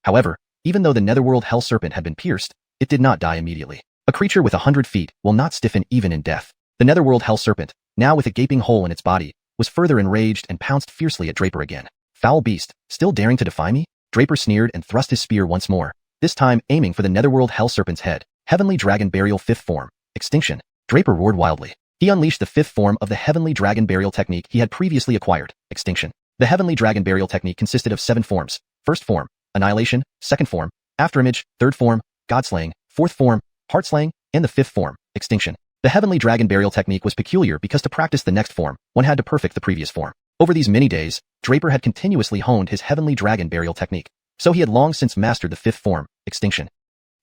However, even though the netherworld hell serpent had been pierced, it did not die immediately. A creature with 100 feet will not stiffen even in death. The netherworld hell serpent, now with a gaping hole in its body, was further enraged and pounced fiercely at Draper again. Foul beast, still daring to defy me? Draper sneered and thrust his spear once more, this time aiming for the netherworld hell serpent's head. Heavenly Dragon Burial 5th Form. Extinction. Draper roared wildly. He unleashed the 5th form of the Heavenly Dragon Burial technique he had previously acquired, Extinction. The Heavenly Dragon Burial technique consisted of 7 forms. 1st form, Annihilation, 2nd form, Afterimage, 3rd form, Godslaying, 4th form, Heartslaying, and the 5th form, Extinction. The Heavenly Dragon Burial technique was peculiar because to practice the next form, one had to perfect the previous form. Over these many days, Draper had continuously honed his Heavenly Dragon Burial technique, so he had long since mastered the 5th form, Extinction.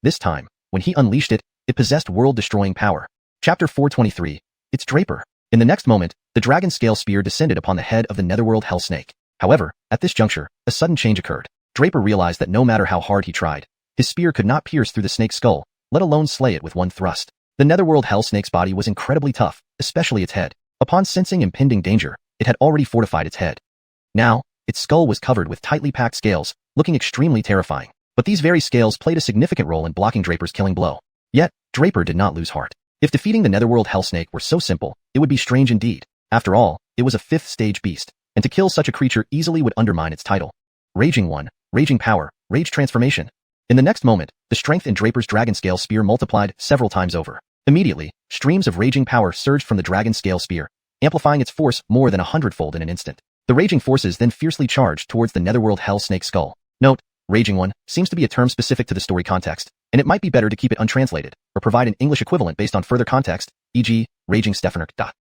This time, when he unleashed it, it possessed world-destroying power. Chapter 423. It's Draper. In the next moment, the dragon scale spear descended upon the head of the netherworld hell snake. However, at this juncture, a sudden change occurred. Draper realized that no matter how hard he tried, his spear could not pierce through the snake's skull, let alone slay it with one thrust. The netherworld hell snake's body was incredibly tough, especially its head. Upon sensing impending danger, it had already fortified its head. Now, its skull was covered with tightly packed scales, looking extremely terrifying. But these very scales played a significant role in blocking Draper's killing blow. Yet, Draper did not lose heart. If defeating the netherworld hell snake were so simple, it would be strange indeed. After all, it was a 5th stage beast, and to kill such a creature easily would undermine its title. Raging One, Raging Power, Rage Transformation. In the next moment, the strength in Draper's dragon scale spear multiplied several times over. Immediately, streams of raging power surged from the dragon scale spear, amplifying its force more than 100-fold in an instant. The raging forces then fiercely charged towards the netherworld hell snake's skull. Note, Raging One seems to be a term specific to the story context, and it might be better to keep it untranslated, or provide an English equivalent based on further context, e.g., Raging Stefanark.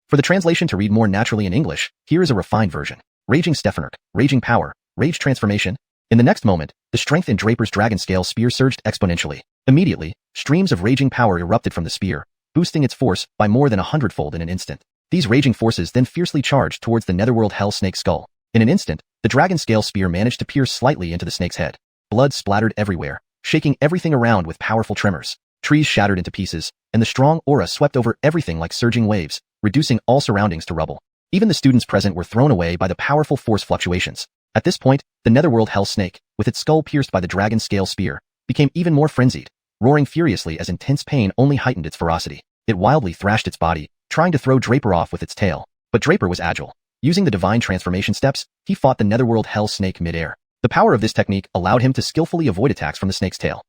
For the translation to read more naturally in English, here is a refined version. Raging Stefanark, Raging Power, Rage Transformation. In the next moment, the strength in Draper's dragon scale spear surged exponentially. Immediately, streams of raging power erupted from the spear, boosting its force by more than 100-fold in an instant. These raging forces then fiercely charged towards the netherworld hell snake's skull. In an instant, the dragon scale spear managed to pierce slightly into the snake's head. Blood splattered everywhere, shaking everything around with powerful tremors. Trees shattered into pieces, and the strong aura swept over everything like surging waves, reducing all surroundings to rubble. Even the students present were thrown away by the powerful force fluctuations. At this point, the netherworld hell snake, with its skull pierced by the dragon scale spear, became even more frenzied, roaring furiously as intense pain only heightened its ferocity. It wildly thrashed its body, trying to throw Draper off with its tail. But Draper was agile. Using the divine transformation steps, he fought the netherworld hell snake mid-air. The power of this technique allowed him to skillfully avoid attacks from the snake's tail.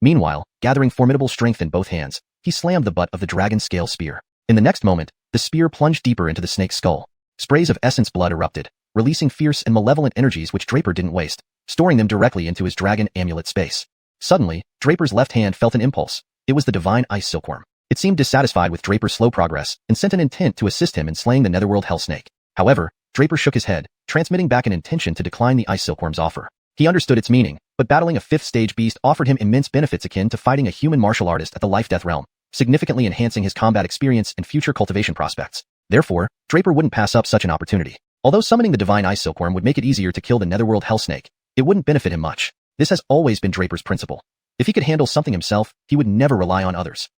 Meanwhile, gathering formidable strength in both hands, he slammed the butt of the dragon scale spear. In the next moment, the spear plunged deeper into the snake's skull. Sprays of essence blood erupted, releasing fierce and malevolent energies which Draper didn't waste, storing them directly into his dragon amulet space. Suddenly, Draper's left hand felt an impulse. It was the divine ice silkworm. It seemed dissatisfied with Draper's slow progress and sent an intent to assist him in slaying the netherworld hell snake. However, Draper shook his head, transmitting back an intention to decline the ice silkworm's offer. He understood its meaning, but battling a 5th stage beast offered him immense benefits akin to fighting a human martial artist at the life-death realm, significantly enhancing his combat experience and future cultivation prospects. Therefore, Draper wouldn't pass up such an opportunity. Although summoning the divine ice silkworm would make it easier to kill the netherworld hell snake, it wouldn't benefit him much. This has always been Draper's principle. If he could handle something himself, he would never rely on others.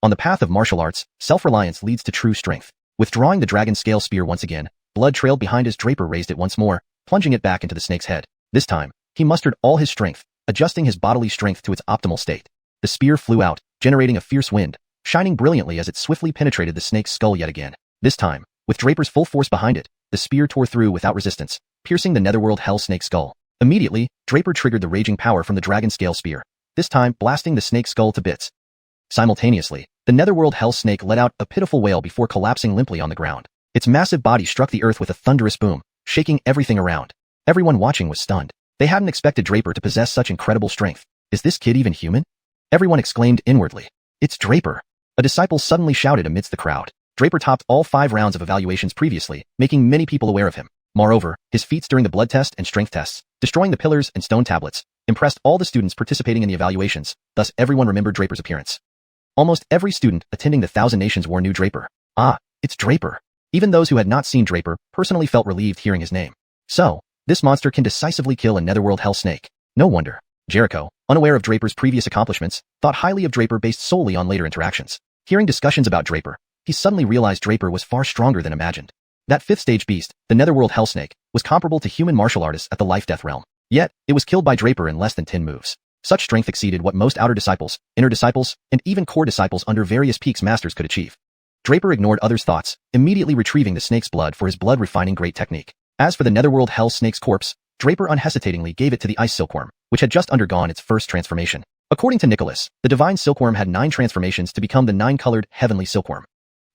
On the path of martial arts, self-reliance leads to true strength. Withdrawing the dragon scale spear once again, blood trailed behind as Draper raised it once more, plunging it back into the snake's head. This time, he mustered all his strength, adjusting his bodily strength to its optimal state. The spear flew out, generating a fierce wind, shining brilliantly as it swiftly penetrated the snake's skull yet again. This time, with Draper's full force behind it, the spear tore through without resistance, piercing the netherworld hell snake's skull. Immediately, Draper triggered the raging power from the dragon scale spear, this time blasting the snake's skull to bits. Simultaneously, the netherworld hell snake let out a pitiful wail before collapsing limply on the ground. Its massive body struck the earth with a thunderous boom, shaking everything around. Everyone watching was stunned. They hadn't expected Draper to possess such incredible strength. Is this kid even human? Everyone exclaimed inwardly. It's Draper. A disciple suddenly shouted amidst the crowd. Draper topped all 5 rounds of evaluations previously, making many people aware of him. Moreover, his feats during the blood test and strength tests, destroying the pillars and stone tablets, impressed all the students participating in the evaluations, thus everyone remembered Draper's appearance. Almost every student attending the Thousand Nations War knew Draper. Ah, it's Draper. Even those who had not seen Draper personally felt relieved hearing his name. So, this monster can decisively kill a netherworld hell snake. No wonder. Jericho, unaware of Draper's previous accomplishments, thought highly of Draper based solely on later interactions. Hearing discussions about Draper, he suddenly realized Draper was far stronger than imagined. That 5th stage beast, the netherworld hell snake, was comparable to human martial artists at the life-death realm. Yet, it was killed by Draper in less than 10 moves. Such strength exceeded what most outer disciples, inner disciples, and even core disciples under various peaks masters could achieve. Draper ignored others' thoughts, immediately retrieving the snake's blood for his blood-refining great technique. As for the netherworld hell snake's corpse, Draper unhesitatingly gave it to the ice silkworm, which had just undergone its first transformation. According to Nicholas, the divine silkworm had 9 transformations to become the 9-colored heavenly silkworm.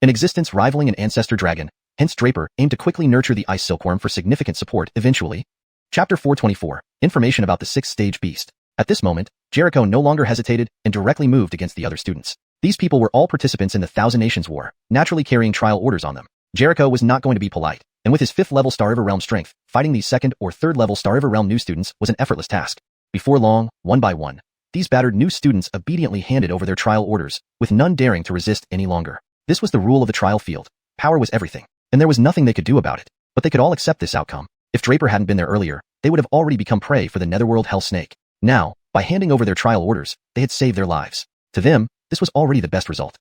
An existence rivaling an ancestor dragon, hence Draper aimed to quickly nurture the ice silkworm for significant support eventually. Chapter 424, Information about the 6th-stage beast. At this moment, Jericho no longer hesitated and directly moved against the other students. These people were all participants in the Thousand Nations War, naturally carrying trial orders on them. Jericho was not going to be polite, and with his 5th-level Star River Realm strength, fighting these 2nd or 3rd-level Star River Realm new students was an effortless task. Before long, one by one, these battered new students obediently handed over their trial orders, with none daring to resist any longer. This was the rule of the trial field. Power was everything, and there was nothing they could do about it. But they could all accept this outcome. If Draper hadn't been there earlier, they would have already become prey for the netherworld hell snake. Now, by handing over their trial orders, they had saved their lives. To them, this was already the best result.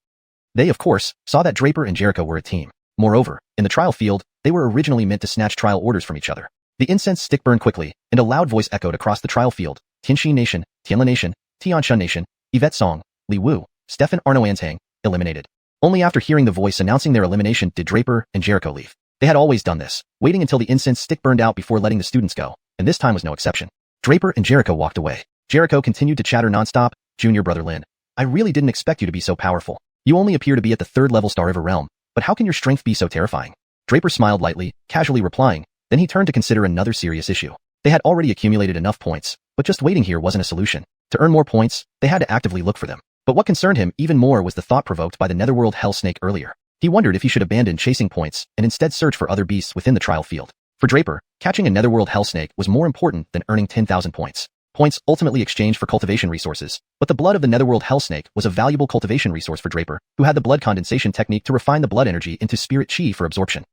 They, of course, saw that Draper and Jericho were a team. Moreover, in the trial field, they were originally meant to snatch trial orders from each other. The incense stick burned quickly, and a loud voice echoed across the trial field. Tianxi Nation, Tianla Nation, Xianxia Nation, Yvette Song, Li Wu, Stefan Arno Antang, eliminated. Only after hearing the voice announcing their elimination did Draper and Jericho leave. They had always done this, waiting until the incense stick burned out before letting the students go, and this time was no exception. Draper and Jericho walked away. Jericho continued to chatter nonstop. Junior brother Lin, I really didn't expect you to be so powerful. You only appear to be at the 3rd-level Star River Realm, but how can your strength be so terrifying? Draper smiled lightly, casually replying, then he turned to consider another serious issue. They had already accumulated enough points, but just waiting here wasn't a solution. To earn more points, they had to actively look for them. But what concerned him even more was the thought provoked by the netherworld hell snake earlier. He wondered if he should abandon chasing points and instead search for other beasts within the trial field. For Draper, catching a netherworld hell snake was more important than earning 10,000 points. Points ultimately exchanged for cultivation resources, but the blood of the netherworld hell snake was a valuable cultivation resource for Draper, who had the blood condensation technique to refine the blood energy into spirit chi for absorption.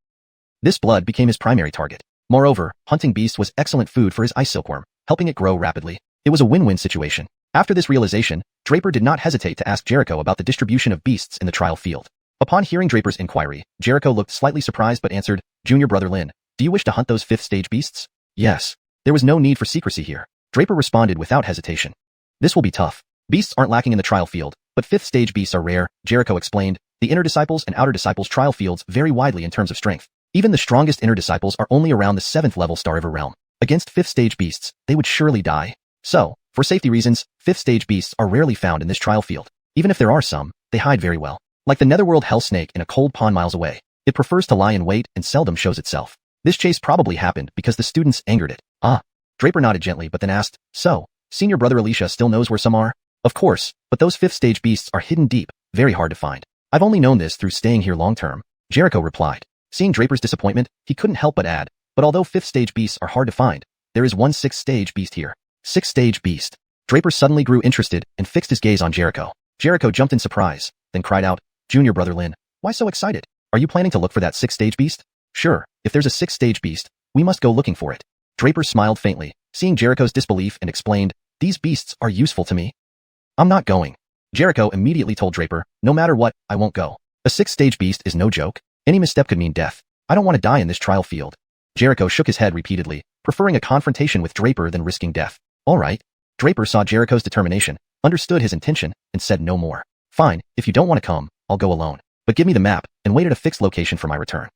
This blood became his primary target. Moreover, hunting beast was excellent food for his ice silkworm, helping it grow rapidly. It was a win-win situation. After this realization, Draper did not hesitate to ask Jericho about the distribution of beasts in the trial field. Upon hearing Draper's inquiry, Jericho looked slightly surprised but answered, Junior brother Lin, do you wish to hunt those 5th-stage beasts? Yes. There was no need for secrecy here. Draper responded without hesitation. This will be tough. Beasts aren't lacking in the trial field, but 5th-stage beasts are rare, Jericho explained. The inner disciples and outer disciples trial fields vary widely in terms of strength. Even the strongest inner disciples are only around the 7th-level Star River Realm. Against 5th-stage beasts, they would surely die. So, for safety reasons, 5th-stage beasts are rarely found in this trial field. Even if there are some, they hide very well. Like the netherworld hell snake in a cold pond miles away, it prefers to lie in wait and seldom shows itself. This chase probably happened because the students angered it. Draper nodded gently but then asked, so, senior brother Alicia still knows where some are? Of course, but those 5th-stage beasts are hidden deep, very hard to find. I've only known this through staying here long-term, Jericho replied. Seeing Draper's disappointment, he couldn't help but add, but although 5th-stage beasts are hard to find, there is one 6th-stage beast here. 6th-stage beast. Draper suddenly grew interested and fixed his gaze on Jericho. Jericho jumped in surprise, then cried out, Junior brother Lin, why so excited? Are you planning to look for that 6th-stage beast? Sure, if there's a 6th-stage beast, we must go looking for it. Draper smiled faintly, seeing Jericho's disbelief and explained, these beasts are useful to me. I'm not going. Jericho immediately told Draper, no matter what, I won't go. A 6th-stage beast is no joke. Any misstep could mean death. I don't want to die in this trial field. Jericho shook his head repeatedly, preferring a confrontation with Draper than risking death. All right. Draper saw Jericho's determination, understood his intention, and said no more. Fine, if you don't want to come, I'll go alone. But give me the map, and wait at a fixed location for my return.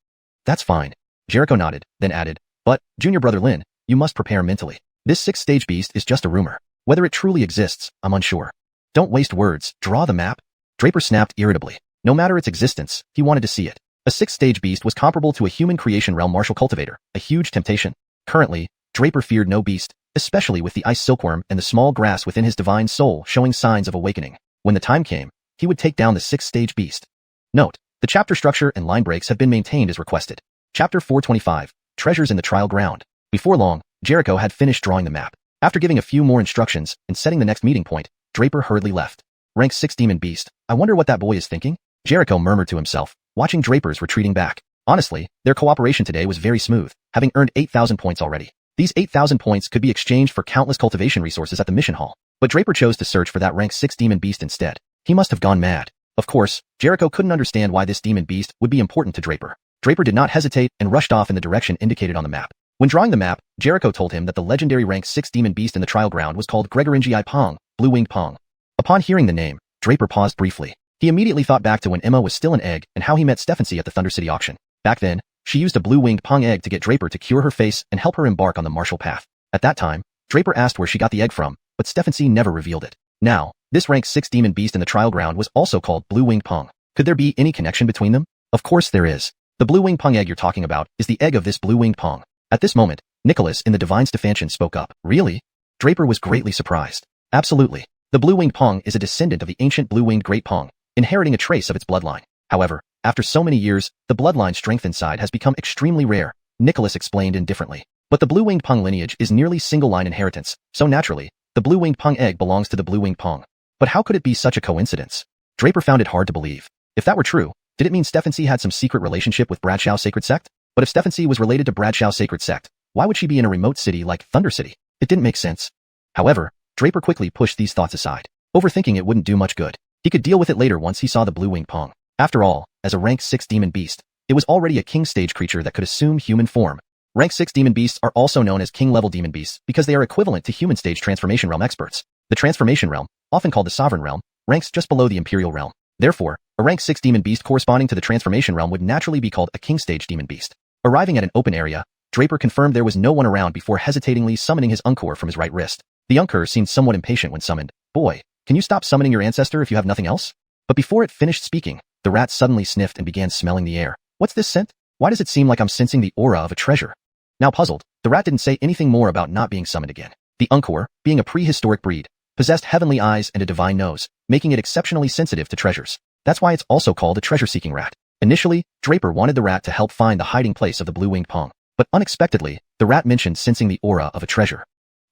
That's fine. Jericho nodded, then added, but, Junior brother Lin, you must prepare mentally. This 6th-stage beast is just a rumor. Whether it truly exists, I'm unsure. Don't waste words, draw the map. Draper snapped irritably. No matter its existence, he wanted to see it. A 6th-stage beast was comparable to a human creation realm martial cultivator, a huge temptation. Currently, Draper feared no beast, especially with the ice silkworm and the small grass within his divine soul showing signs of awakening. When the time came, he would take down the 6th-stage beast. Note, the chapter structure and line breaks have been maintained as requested. Chapter 425, Treasures in the Trial Ground. Before long, Jericho had finished drawing the map. After giving a few more instructions and setting the next meeting point, Draper hurriedly left. Rank 6 Demon Beast, I wonder what that boy is thinking? Jericho murmured to himself, watching Draper's retreating back. Honestly, their cooperation today was very smooth, having earned 8,000 points already. These 8,000 points could be exchanged for countless cultivation resources at the mission hall. But Draper chose to search for that rank 6 Demon Beast instead. He must have gone mad. Of course, Jericho couldn't understand why this Demon Beast would be important to Draper. Draper did not hesitate and rushed off in the direction indicated on the map. When drawing the map, Jericho told him that the legendary rank 6 demon beast in the trial ground was called Gregoringii Pong, blue-winged Pong. Upon hearing the name, Draper paused briefly. He immediately thought back to when Emma was still an egg and how he met Stephanie at the Thunder City auction. Back then, she used a blue-winged Pong egg to get Draper to cure her face and help her embark on the martial path. At that time, Draper asked where she got the egg from, but Stephanie never revealed it. Now, this rank 6 demon beast in the trial ground was also called blue-winged Pong. Could there be any connection between them? Of course there is. The blue-winged Pong egg you're talking about is the egg of this blue-winged Pong. At this moment, Nicholas in the Divine Stephantian spoke up. Really? Draper was greatly surprised. Absolutely. The blue-winged Pong is a descendant of the ancient blue-winged Great Pong, inheriting a trace of its bloodline. However, after so many years, the bloodline strength inside has become extremely rare, Nicholas explained indifferently. But the blue-winged Pong lineage is nearly single-line inheritance, so naturally, the blue-winged Pong egg belongs to the blue-winged Pong. But how could it be such a coincidence? Draper found it hard to believe. If that were true, did it mean Stephanie had some secret relationship with Bradshaw's sacred sect? But if Stephanie was related to Bradshaw's sacred sect, why would she be in a remote city like Thunder City? It didn't make sense. However, Draper quickly pushed these thoughts aside. Overthinking it wouldn't do much good. He could deal with it later once he saw the blue-winged Pong. After all, as a rank 6 demon beast, it was already a king stage creature that could assume human form. Rank 6 demon beasts are also known as king-level demon beasts because they are equivalent to human stage transformation realm experts. The transformation realm, often called the sovereign realm, ranks just below the imperial realm. Therefore, a rank 6 demon beast corresponding to the transformation realm would naturally be called a king stage demon beast. Arriving at an open area, Draper confirmed there was no one around before hesitatingly summoning his Uncor from his right wrist. The Uncor seemed somewhat impatient when summoned. Boy, can you stop summoning your ancestor if you have nothing else? But before it finished speaking, the rat suddenly sniffed and began smelling the air. What's this scent? Why does it seem like I'm sensing the aura of a treasure? Now puzzled, the rat didn't say anything more about not being summoned again. The Uncor, being a prehistoric breed, possessed heavenly eyes and a divine nose, making it exceptionally sensitive to treasures. That's why it's also called a treasure-seeking rat. Initially, Draper wanted the rat to help find the hiding place of the blue-winged Pong, but unexpectedly, the rat mentioned sensing the aura of a treasure.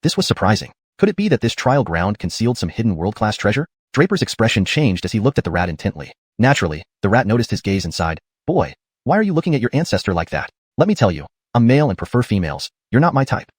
This was surprising. Could it be that this trial ground concealed some hidden world-class treasure? Draper's expression changed as he looked at the rat intently. Naturally, the rat noticed his gaze and sighed. Boy, why are you looking at your ancestor like that? Let me tell you, I'm male and prefer females. You're not my type.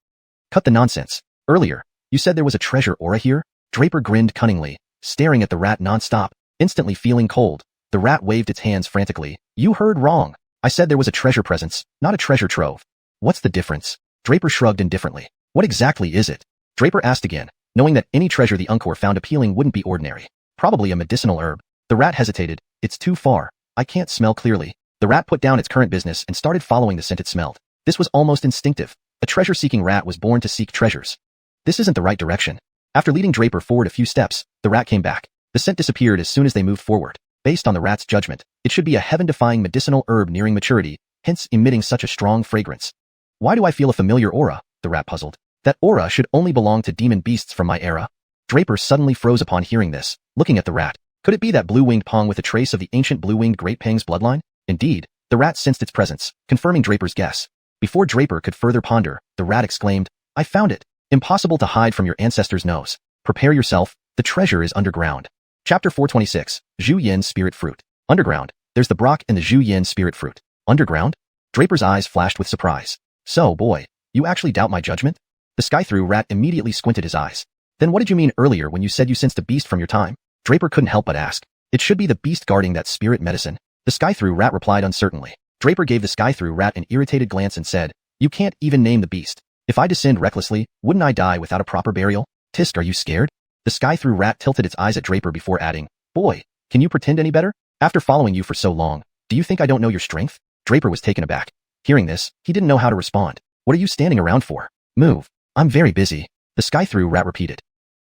Cut the nonsense. Earlier, you said there was a treasure aura here? Draper grinned cunningly, staring at the rat non-stop, instantly feeling cold. The rat waved its hands frantically. You heard wrong. I said there was a treasure presence, not a treasure trove. What's the difference? Draper shrugged indifferently. What exactly is it? Draper asked again, knowing that any treasure the Uncor found appealing wouldn't be ordinary. Probably a medicinal herb. The rat hesitated. It's too far. I can't smell clearly. The rat put down its current business and started following the scent it smelled. This was almost instinctive. A treasure-seeking rat was born to seek treasures. This isn't the right direction. After leading Draper forward a few steps, the rat came back. The scent disappeared as soon as they moved forward. Based on the rat's judgment, it should be a heaven-defying medicinal herb nearing maturity, hence emitting such a strong fragrance. Why do I feel a familiar aura? The rat puzzled. That aura should only belong to demon beasts from my era. Draper suddenly froze upon hearing this, looking at the rat. Could it be that blue-winged Pong with a trace of the ancient blue-winged Great Pang's bloodline? Indeed, the rat sensed its presence, confirming Draper's guess. Before Draper could further ponder, the rat exclaimed, I found it. Impossible to hide from your ancestor's nose. Prepare yourself, the treasure is underground. Chapter 426, Xiuxian Spirit Fruit. Underground, there's the Brock and the Xiuxian Spirit Fruit. Underground? Draper's eyes flashed with surprise. So, boy, you actually doubt my judgment? The Sky-Through rat immediately squinted his eyes. Then what did you mean earlier when you said you sensed a beast from your time? Draper couldn't help but ask. It should be the beast guarding that spirit medicine. The Sky-Through rat replied uncertainly. Draper gave the Sky-Through rat an irritated glance and said, You can't even name the beast. If I descend recklessly, wouldn't I die without a proper burial? Tisk, are you scared? The Sky-Through rat tilted its eyes at Draper before adding, Boy, can you pretend any better? After following you for so long, do you think I don't know your strength? Draper was taken aback. Hearing this, he didn't know how to respond. What are you standing around for? Move. I'm very busy. The Sky-Through rat repeated.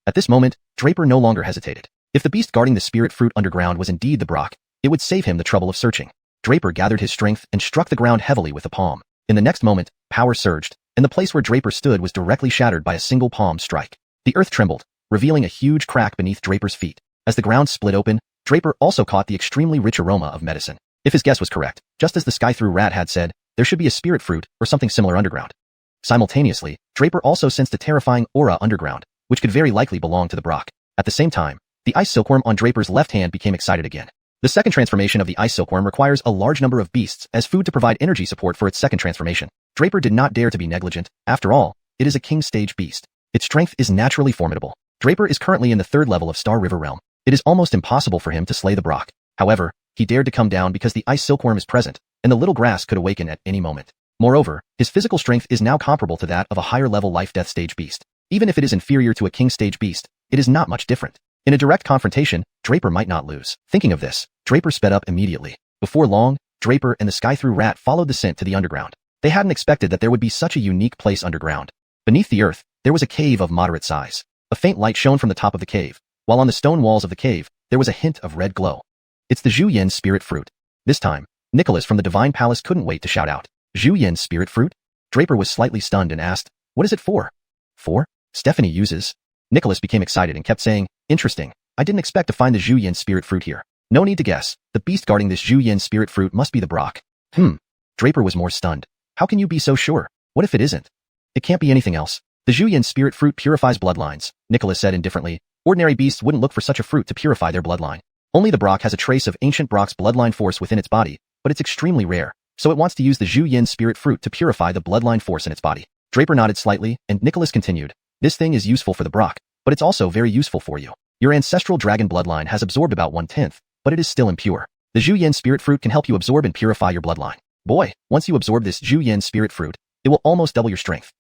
At this moment, Draper no longer hesitated. If the beast guarding the spirit fruit underground was indeed the Brock, it would save him the trouble of searching. Draper gathered his strength and struck the ground heavily with the palm. In the next moment, power surged, and the place where Draper stood was directly shattered by a single palm strike. The earth trembled, revealing a huge crack beneath Draper's feet. As the ground split open, Draper also caught the extremely rich aroma of medicine. If his guess was correct, just as the Sky-Through rat had said, there should be a spirit fruit or something similar underground. Simultaneously, Draper also sensed a terrifying aura underground, which could very likely belong to the Brock. At the same time, the ice silkworm on Draper's left hand became excited again. The second transformation of the ice silkworm requires a large number of beasts as food to provide energy support for its second transformation. Draper did not dare to be negligent. After all, it is a king stage beast. Its strength is naturally formidable. Draper is currently in the 3rd level of Star River Realm. It is almost impossible for him to slay the Brock. However, he dared to come down because the ice silkworm is present, and the little grass could awaken at any moment. Moreover, his physical strength is now comparable to that of a higher-level life-death stage beast. Even if it is inferior to a king stage beast, it is not much different. In a direct confrontation, Draper might not lose. Thinking of this, Draper sped up immediately. Before long, Draper and the Sky-Through Rat followed the scent to the underground. They hadn't expected that there would be such a unique place underground. Beneath the earth, there was a cave of moderate size. A faint light shone from the top of the cave, while on the stone walls of the cave, there was a hint of red glow. It's the xiuxian spirit fruit. This time, Nicholas from the Divine Palace couldn't wait to shout out. Xiuxian spirit fruit? Draper was slightly stunned and asked, what is it for? For? Stephanie uses. Nicholas became excited and kept saying, interesting. I didn't expect to find the xiuxian spirit fruit here. No need to guess. The beast guarding this xiuxian spirit fruit must be the Brock. Draper was more stunned. How can you be so sure? What if it isn't? It can't be anything else. The xiuxian spirit fruit purifies bloodlines, Nicholas said indifferently. Ordinary beasts wouldn't look for such a fruit to purify their bloodline. Only the Brock has a trace of ancient Brock's bloodline force within its body, but it's extremely rare, so it wants to use the xiuxian spirit fruit to purify the bloodline force in its body. Draper nodded slightly, and Nicholas continued. This thing is useful for the Brock, but it's also very useful for you. Your ancestral dragon bloodline has absorbed about 1/10, but it is still impure. The xiuxian spirit fruit can help you absorb and purify your bloodline. Boy, once you absorb this xiuxian spirit fruit, it will almost double your strength.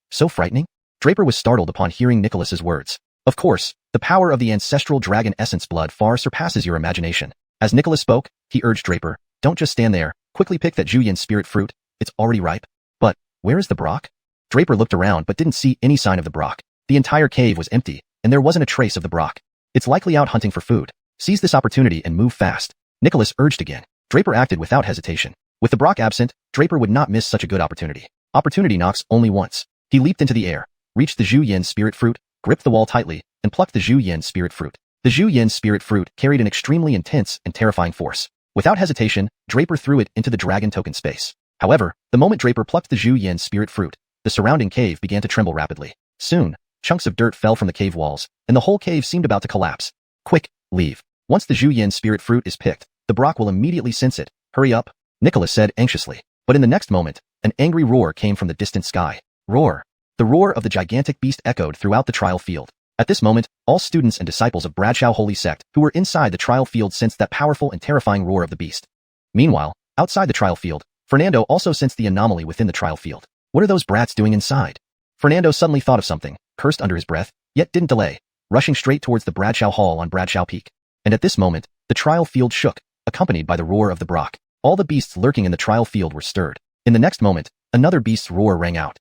So frightening? Draper was startled upon hearing Nicholas's words. Of course, the power of the ancestral dragon essence blood far surpasses your imagination. As Nicholas spoke, he urged Draper, don't just stand there, quickly pick that xiuxian spirit fruit, it's already ripe. But, where is the Brock? Draper looked around but didn't see any sign of the Brock. The entire cave was empty, and there wasn't a trace of the Brock. It's likely out hunting for food. Seize this opportunity and move fast. Nicholas urged again. Draper acted without hesitation. With the Brock absent, Draper would not miss such a good opportunity. Opportunity knocks only once. He leaped into the air, reached the xiuxian spirit fruit, gripped the wall tightly, and plucked the xiuxian spirit fruit. The xiuxian spirit fruit carried an extremely intense and terrifying force. Without hesitation, Draper threw it into the dragon token space. However, the moment Draper plucked the xiuxian spirit fruit, the surrounding cave began to tremble rapidly. Soon, chunks of dirt fell from the cave walls, and the whole cave seemed about to collapse. Quick, leave. Once the xiuxian spirit fruit is picked, the Brock will immediately sense it. Hurry up, Nicholas said anxiously. But in the next moment, an angry roar came from the distant sky. Roar. The roar of the gigantic beast echoed throughout the trial field. At this moment, all students and disciples of Bradshaw Holy Sect who were inside the trial field sensed that powerful and terrifying roar of the beast. Meanwhile, outside the trial field, Fernando also sensed the anomaly within the trial field. What are those brats doing inside? Fernando suddenly thought of something, cursed under his breath, yet didn't delay, rushing straight towards the Bradshaw Hall on Bradshaw Peak. And at this moment, the trial field shook, accompanied by the roar of the Brock. All the beasts lurking in the trial field were stirred. In the next moment, another beast's roar rang out.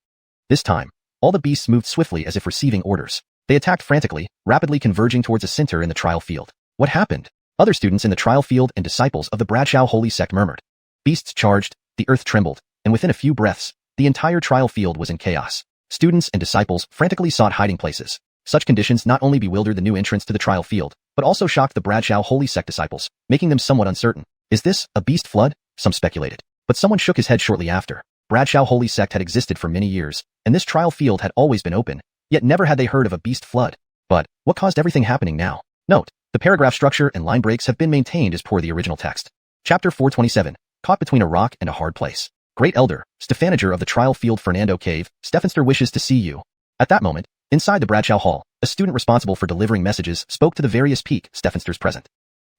This time, all the beasts moved swiftly as if receiving orders. They attacked frantically, rapidly converging towards a center in the trial field. What happened? Other students in the trial field and disciples of the Bradshaw Holy Sect murmured. Beasts charged, the earth trembled, and within a few breaths, the entire trial field was in chaos. Students and disciples frantically sought hiding places. Such conditions not only bewildered the new entrants to the trial field, but also shocked the Bradshaw Holy Sect disciples, making them somewhat uncertain. Is this a beast flood? Some speculated. But someone shook his head shortly after. Bradshaw Holy Sect had existed for many years, and this trial field had always been open, yet never had they heard of a beast flood. But, what caused everything happening now? Note, the paragraph structure and line breaks have been maintained as per the original text. Chapter 427, Caught Between a Rock and a Hard Place. Great Elder, Stephanager of the Trial Field Fernando Cave, Stephenster wishes to see you. At that moment, inside the Bradshaw Hall, a student responsible for delivering messages spoke to the various peak Stephensters present.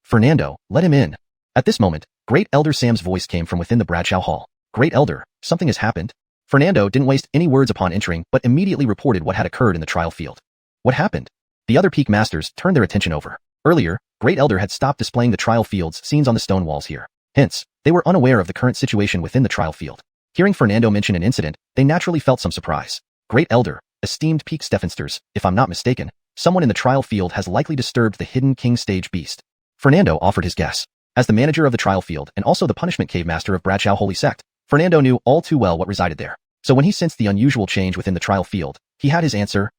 Fernando, let him in. At this moment, Great Elder Sam's voice came from within the Bradshaw Hall. Great Elder, something has happened. Fernando didn't waste any words upon entering but immediately reported what had occurred in the trial field. What happened? The other peak masters turned their attention over. Earlier, Great Elder had stopped displaying the trial field's scenes on the stone walls here. Hence, they were unaware of the current situation within the trial field. Hearing Fernando mention an incident, they naturally felt some surprise. Great Elder, esteemed peak Stephensters, if I'm not mistaken, someone in the trial field has likely disturbed the hidden king stage beast. Fernando offered his guess. As the manager of the trial field and also the punishment cave master of Bradshaw Holy Sect, Fernando knew all too well what resided there. So when he sensed the unusual change within the trial field, he had his answer.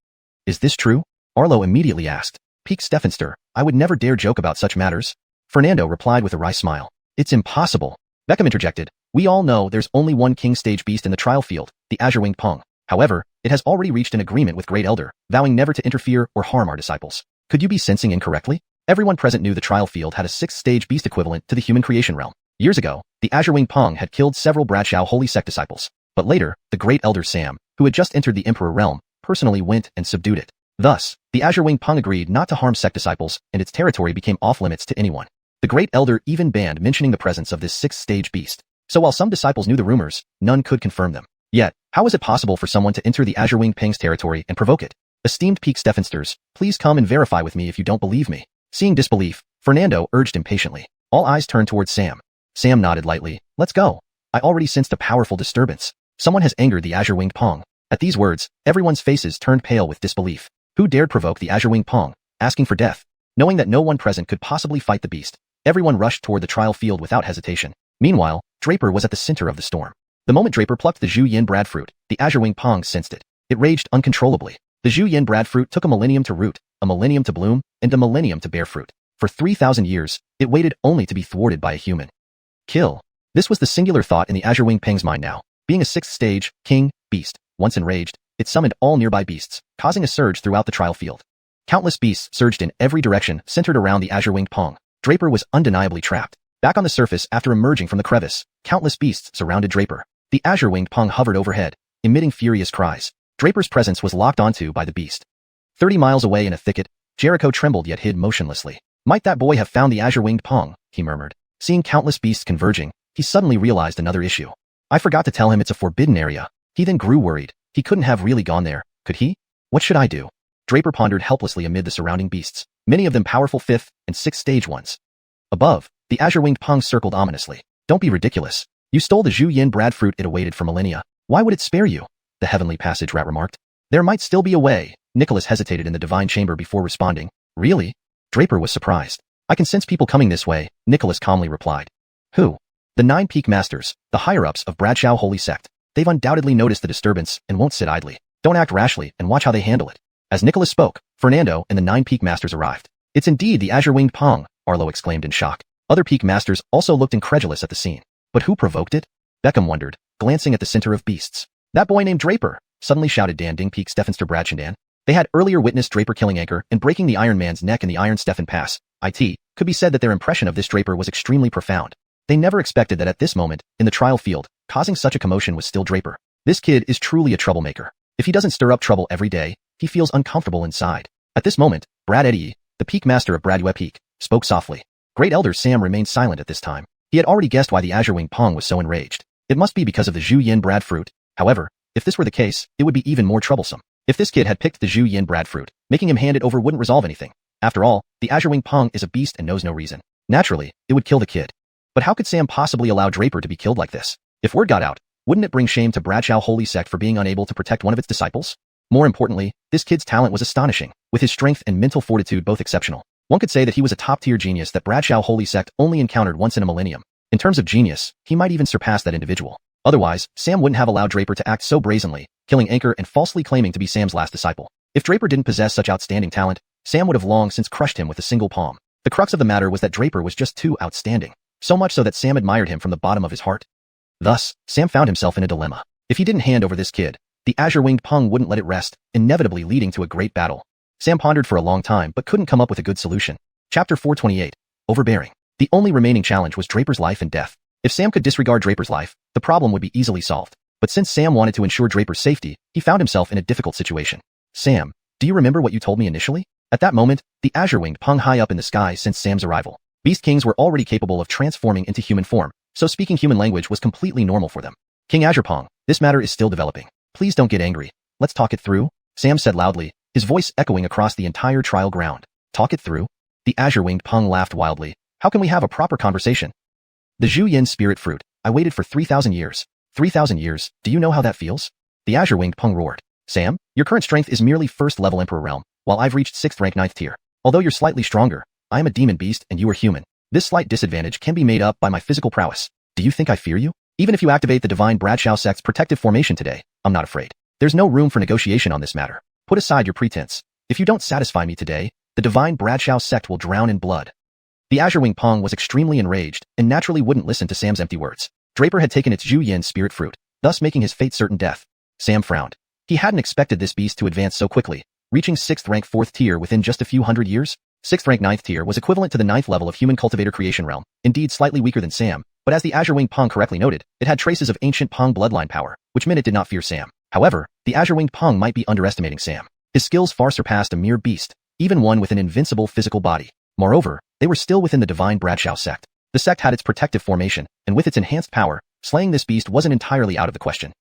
Is this true? Arlo immediately asked. Peak Stephenster, I would never dare joke about such matters. Fernando replied with a wry smile. It's impossible. Beckham interjected. We all know there's only one king stage beast in the trial field, the Azure-winged Pung. However, it has already reached an agreement with Great Elder, vowing never to interfere or harm our disciples. Could you be sensing incorrectly? Everyone present knew the trial field had a 6th stage beast equivalent to the human creation realm. Years ago, the Azure-winged Pung had killed several Bradshaw Holy Sect disciples. But later, the Great Elder Sam, who had just entered the Emperor realm, personally went and subdued it. Thus, the Azure-winged Pung agreed not to harm sect disciples, and its territory became off-limits to anyone. The Great Elder even banned mentioning the presence of this 6th stage beast. So while some disciples knew the rumors, none could confirm them. Yet, how is it possible for someone to enter the Azure Winged Ping's territory and provoke it? Esteemed Peak Stephensters, please come and verify with me if you don't believe me. Seeing disbelief, Fernando urged impatiently. All eyes turned towards Sam. Sam nodded lightly. Let's go. I already sensed a powerful disturbance. Someone has angered the Azure Winged Pong. At these words, everyone's faces turned pale with disbelief. Who dared provoke the Azure Winged Pong, asking for death? Knowing that no one present could possibly fight the beast, everyone rushed toward the trial field without hesitation. Meanwhile, Draper was at the center of the storm. The moment Draper plucked the xiuxian breadfruit, the Azure Winged Pong sensed it. It raged uncontrollably. The xiuxian breadfruit took a millennium to root, a millennium to bloom, and a millennium to bear fruit. For 3,000 years, it waited only to be thwarted by a human. Kill. This was the singular thought in the Azure Winged Ping's mind now. Being a sixth stage, king, beast, once enraged, it summoned all nearby beasts, causing a surge throughout the trial field. Countless beasts surged in every direction, centered around the Azure Winged Pong. Draper was undeniably trapped. Back on the surface after emerging from the crevice, countless beasts surrounded Draper. The Azure Winged Pong hovered overhead, emitting furious cries. Draper's presence was locked onto by the beast. 30 miles away in a thicket, Jericho trembled yet hid motionlessly. Might that boy have found the Azure Winged Pong, he murmured. Seeing countless beasts converging, he suddenly realized another issue. I forgot to tell him it's a forbidden area. He then grew worried. He couldn't have really gone there, could he? What should I do? Draper pondered helplessly amid the surrounding beasts, many of them powerful 5th and 6th stage ones. Above, the Azure Winged Pong circled ominously. Don't be ridiculous. You stole the xiuxian breadfruit it awaited for millennia. Why would it spare you? The Heavenly Passage rat remarked. There might still be a way. Nicholas hesitated in the divine chamber before responding. Really? Draper was surprised. I can sense people coming this way, Nicholas calmly replied. Who? The 9 Peak Masters, the higher-ups of Bradshaw Holy Sect. They've undoubtedly noticed the disturbance and won't sit idly. Don't act rashly and watch how they handle it. As Nicholas spoke, Fernando and the 9 Peak Masters arrived. It's indeed the Azure Winged Pong, Arlo exclaimed in shock. Other Peak Masters also looked incredulous at the scene. But who provoked it? Beckham wondered, glancing at the center of beasts. That boy named Draper, suddenly shouted Dan Ding Peak Stephenster Bradshandan. They had earlier witnessed Draper killing Anchor and breaking the Iron Man's neck in the Iron Stephen Pass. It could be said that their impression of this Draper was extremely profound. They never expected that at this moment, in the trial field, causing such a commotion was still Draper. This kid is truly a troublemaker. If he doesn't stir up trouble every day, he feels uncomfortable inside. At this moment, Brad Eddie, the Peak Master of Bradua Peak, spoke softly. Great Elder Sam remained silent at this time. He had already guessed why the Azure Winged Pong was so enraged. It must be because of the xiuxian breadfruit. However, if this were the case, it would be even more troublesome. If this kid had picked the xiuxian breadfruit, making him hand it over wouldn't resolve anything. After all, the Azure Winged Pong is a beast and knows no reason. Naturally, it would kill the kid. But how could Sam possibly allow Draper to be killed like this? If word got out, wouldn't it bring shame to Bradshaw Holy Sect for being unable to protect one of its disciples? More importantly, this kid's talent was astonishing, with his strength and mental fortitude both exceptional. One could say that he was a top-tier genius that Bradshaw Holy Sect only encountered once in a millennium. In terms of genius, he might even surpass that individual. Otherwise, Sam wouldn't have allowed Draper to act so brazenly, killing Anchor and falsely claiming to be Sam's last disciple. If Draper didn't possess such outstanding talent, Sam would have long since crushed him with a single palm. The crux of the matter was that Draper was just too outstanding. So much so that Sam admired him from the bottom of his heart. Thus, Sam found himself in a dilemma. If he didn't hand over this kid, the Azure Winged Pong wouldn't let it rest, inevitably leading to a great battle. Sam pondered for a long time but couldn't come up with a good solution. Chapter 428. Overbearing. The only remaining challenge was Draper's life and death. If Sam could disregard Draper's life, the problem would be easily solved. But since Sam wanted to ensure Draper's safety, he found himself in a difficult situation. Sam, do you remember what you told me initially? At that moment, the Azure Winged hung high up in the sky since Sam's arrival. Beast Kings were already capable of transforming into human form, so speaking human language was completely normal for them. King Azurepong, this matter is still developing. Please don't get angry. Let's talk it through, Sam said loudly, his voice echoing across the entire trial ground. Talk it through? The Azure Winged Pong laughed wildly. How can we have a proper conversation? The xiuxian spirit fruit. I waited for 3,000 years. 3,000 years, do you know how that feels? The Azure Winged Pong roared. Sam, your current strength is merely 1st level Emperor realm, while I've reached 6th rank 9th tier. Although you're slightly stronger, I am a demon beast and you are human. This slight disadvantage can be made up by my physical prowess. Do you think I fear you? Even if you activate the Divine Bradshaw Sect's protective formation today, I'm not afraid. There's no room for negotiation on this matter. Put aside your pretense. If you don't satisfy me today, the Divine Bradshaw Sect will drown in blood. The Azure Winged Pong was extremely enraged and naturally wouldn't listen to Sam's empty words. Draper had taken its xiuxian spirit fruit, thus making his fate certain death. Sam frowned. He hadn't expected this beast to advance so quickly, reaching 6th rank 4th tier within just a few hundred years. 6th rank 9th tier was equivalent to the 9th level of human cultivator creation realm, indeed slightly weaker than Sam, but as the Azure Winged Pong correctly noted, it had traces of ancient Pong bloodline power, which meant it did not fear Sam. However, the Azure Winged Pong might be underestimating Sam. His skills far surpassed a mere beast, even one with an invincible physical body. Moreover, they were still within the Divine Bradshaw Sect. The sect had its protective formation, and with its enhanced power, Slaying this beast wasn't entirely out of the question.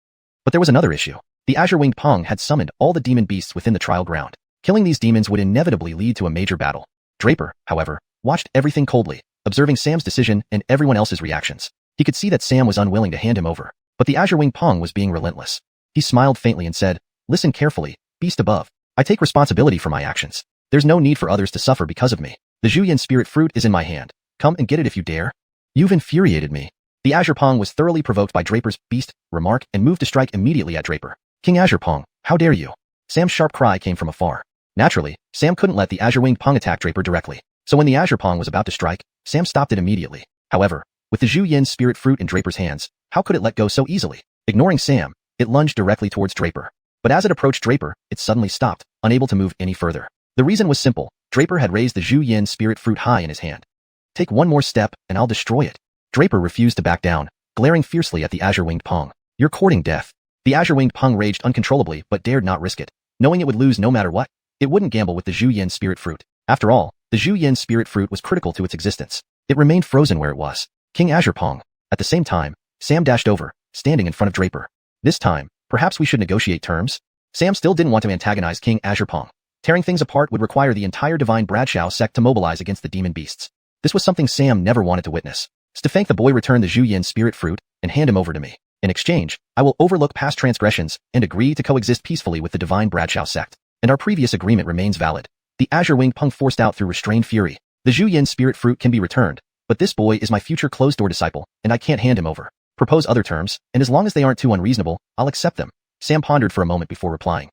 But there was another issue. The azure-winged Pong had summoned all the demon beasts within the trial ground. Killing these demons would inevitably lead to a major battle. Draper, however, watched everything coldly, observing Sam's decision and everyone else's reactions. He could see that Sam was unwilling to hand him over, but the azure-winged Pong was being relentless. He smiled faintly and said, "Listen carefully, beast above. I take responsibility for my actions. There's no need for others to suffer because of me. The xiuxian spirit fruit is in my hand. Come and get it if you dare." "You've infuriated me." The Azure Pong was thoroughly provoked by Draper's beast remark and moved to strike immediately at Draper. "King Azure Pong, how dare you?" Sam's sharp cry came from afar. Naturally, Sam couldn't let the azure-winged Pong attack Draper directly, so when the Azure Pong was about to strike, Sam stopped it immediately. However, with the xiuxian spirit fruit in Draper's hands, how could it let go so easily? Ignoring Sam, it lunged directly towards Draper. But as it approached Draper, it suddenly stopped, unable to move any further. The reason was simple. Draper had raised the xiuxian spirit fruit high in his hand. "Take one more step, and I'll destroy it." Draper refused to back down, glaring fiercely at the azure-winged Pong. "You're courting death." The azure-winged Pong raged uncontrollably but dared not risk it. Knowing it would lose no matter what, it wouldn't gamble with the xiuxian spirit fruit. After all, the xiuxian spirit fruit was critical to its existence. It remained frozen where it was. King Azure Pong. At the same time, Sam dashed over, standing in front of Draper. This time, perhaps we should negotiate terms? Sam still didn't want to antagonize King Azure Pong. Tearing things apart would require the entire Divine Bradshaw sect to mobilize against the demon beasts. This was something Sam never wanted to witness. Stefank the boy returned the xiuxian spirit fruit and hand him over to me. In exchange, I will overlook past transgressions and agree to coexist peacefully with the Divine Bradshaw sect. And our previous agreement remains valid. The azure-winged Pong forced out through restrained fury. The xiuxian spirit fruit can be returned, but this boy is my future closed-door disciple, and I can't hand him over. Propose other terms, and as long as they aren't too unreasonable, I'll accept them. Sam pondered for a moment before replying.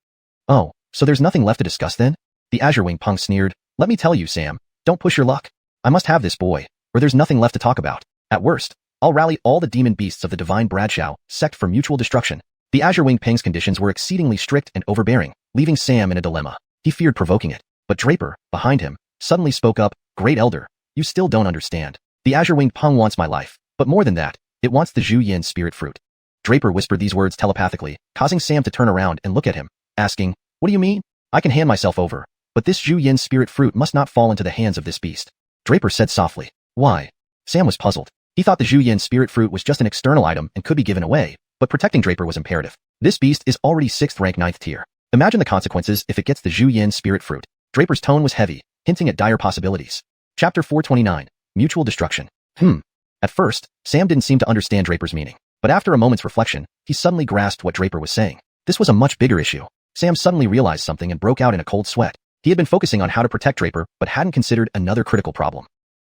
"Oh, so there's nothing left to discuss then?" The azure-winged Pong sneered. "Let me tell you, Sam, don't push your luck. I must have this boy, or there's nothing left to talk about. At worst, I'll rally all the demon beasts of the Divine Bradshaw sect for mutual destruction." The azure-winged Pang's conditions were exceedingly strict and overbearing, leaving Sam in a dilemma. He feared provoking it, but Draper, behind him, suddenly spoke up. "Great Elder, you still don't understand. The azure-winged Pong wants my life, but more than that, it wants the xiuxian spirit fruit." Draper whispered these words telepathically, causing Sam to turn around and look at him, asking, "What do you mean? I can hand myself over, but this xiuxian spirit fruit must not fall into the hands of this beast." Draper said softly. "Why?" Sam was puzzled. He thought the xiuxian spirit fruit was just an external item and could be given away, but protecting Draper was imperative. This beast is already 6th rank 9th tier. Imagine the consequences if it gets the xiuxian spirit fruit. Draper's tone was heavy, hinting at dire possibilities. Chapter 429, Mutual Destruction. At first, Sam didn't seem to understand Draper's meaning, but after a moment's reflection, he suddenly grasped what Draper was saying. This was a much bigger issue. Sam suddenly realized something and broke out in a cold sweat. He had been focusing on how to protect Draper, but hadn't considered another critical problem.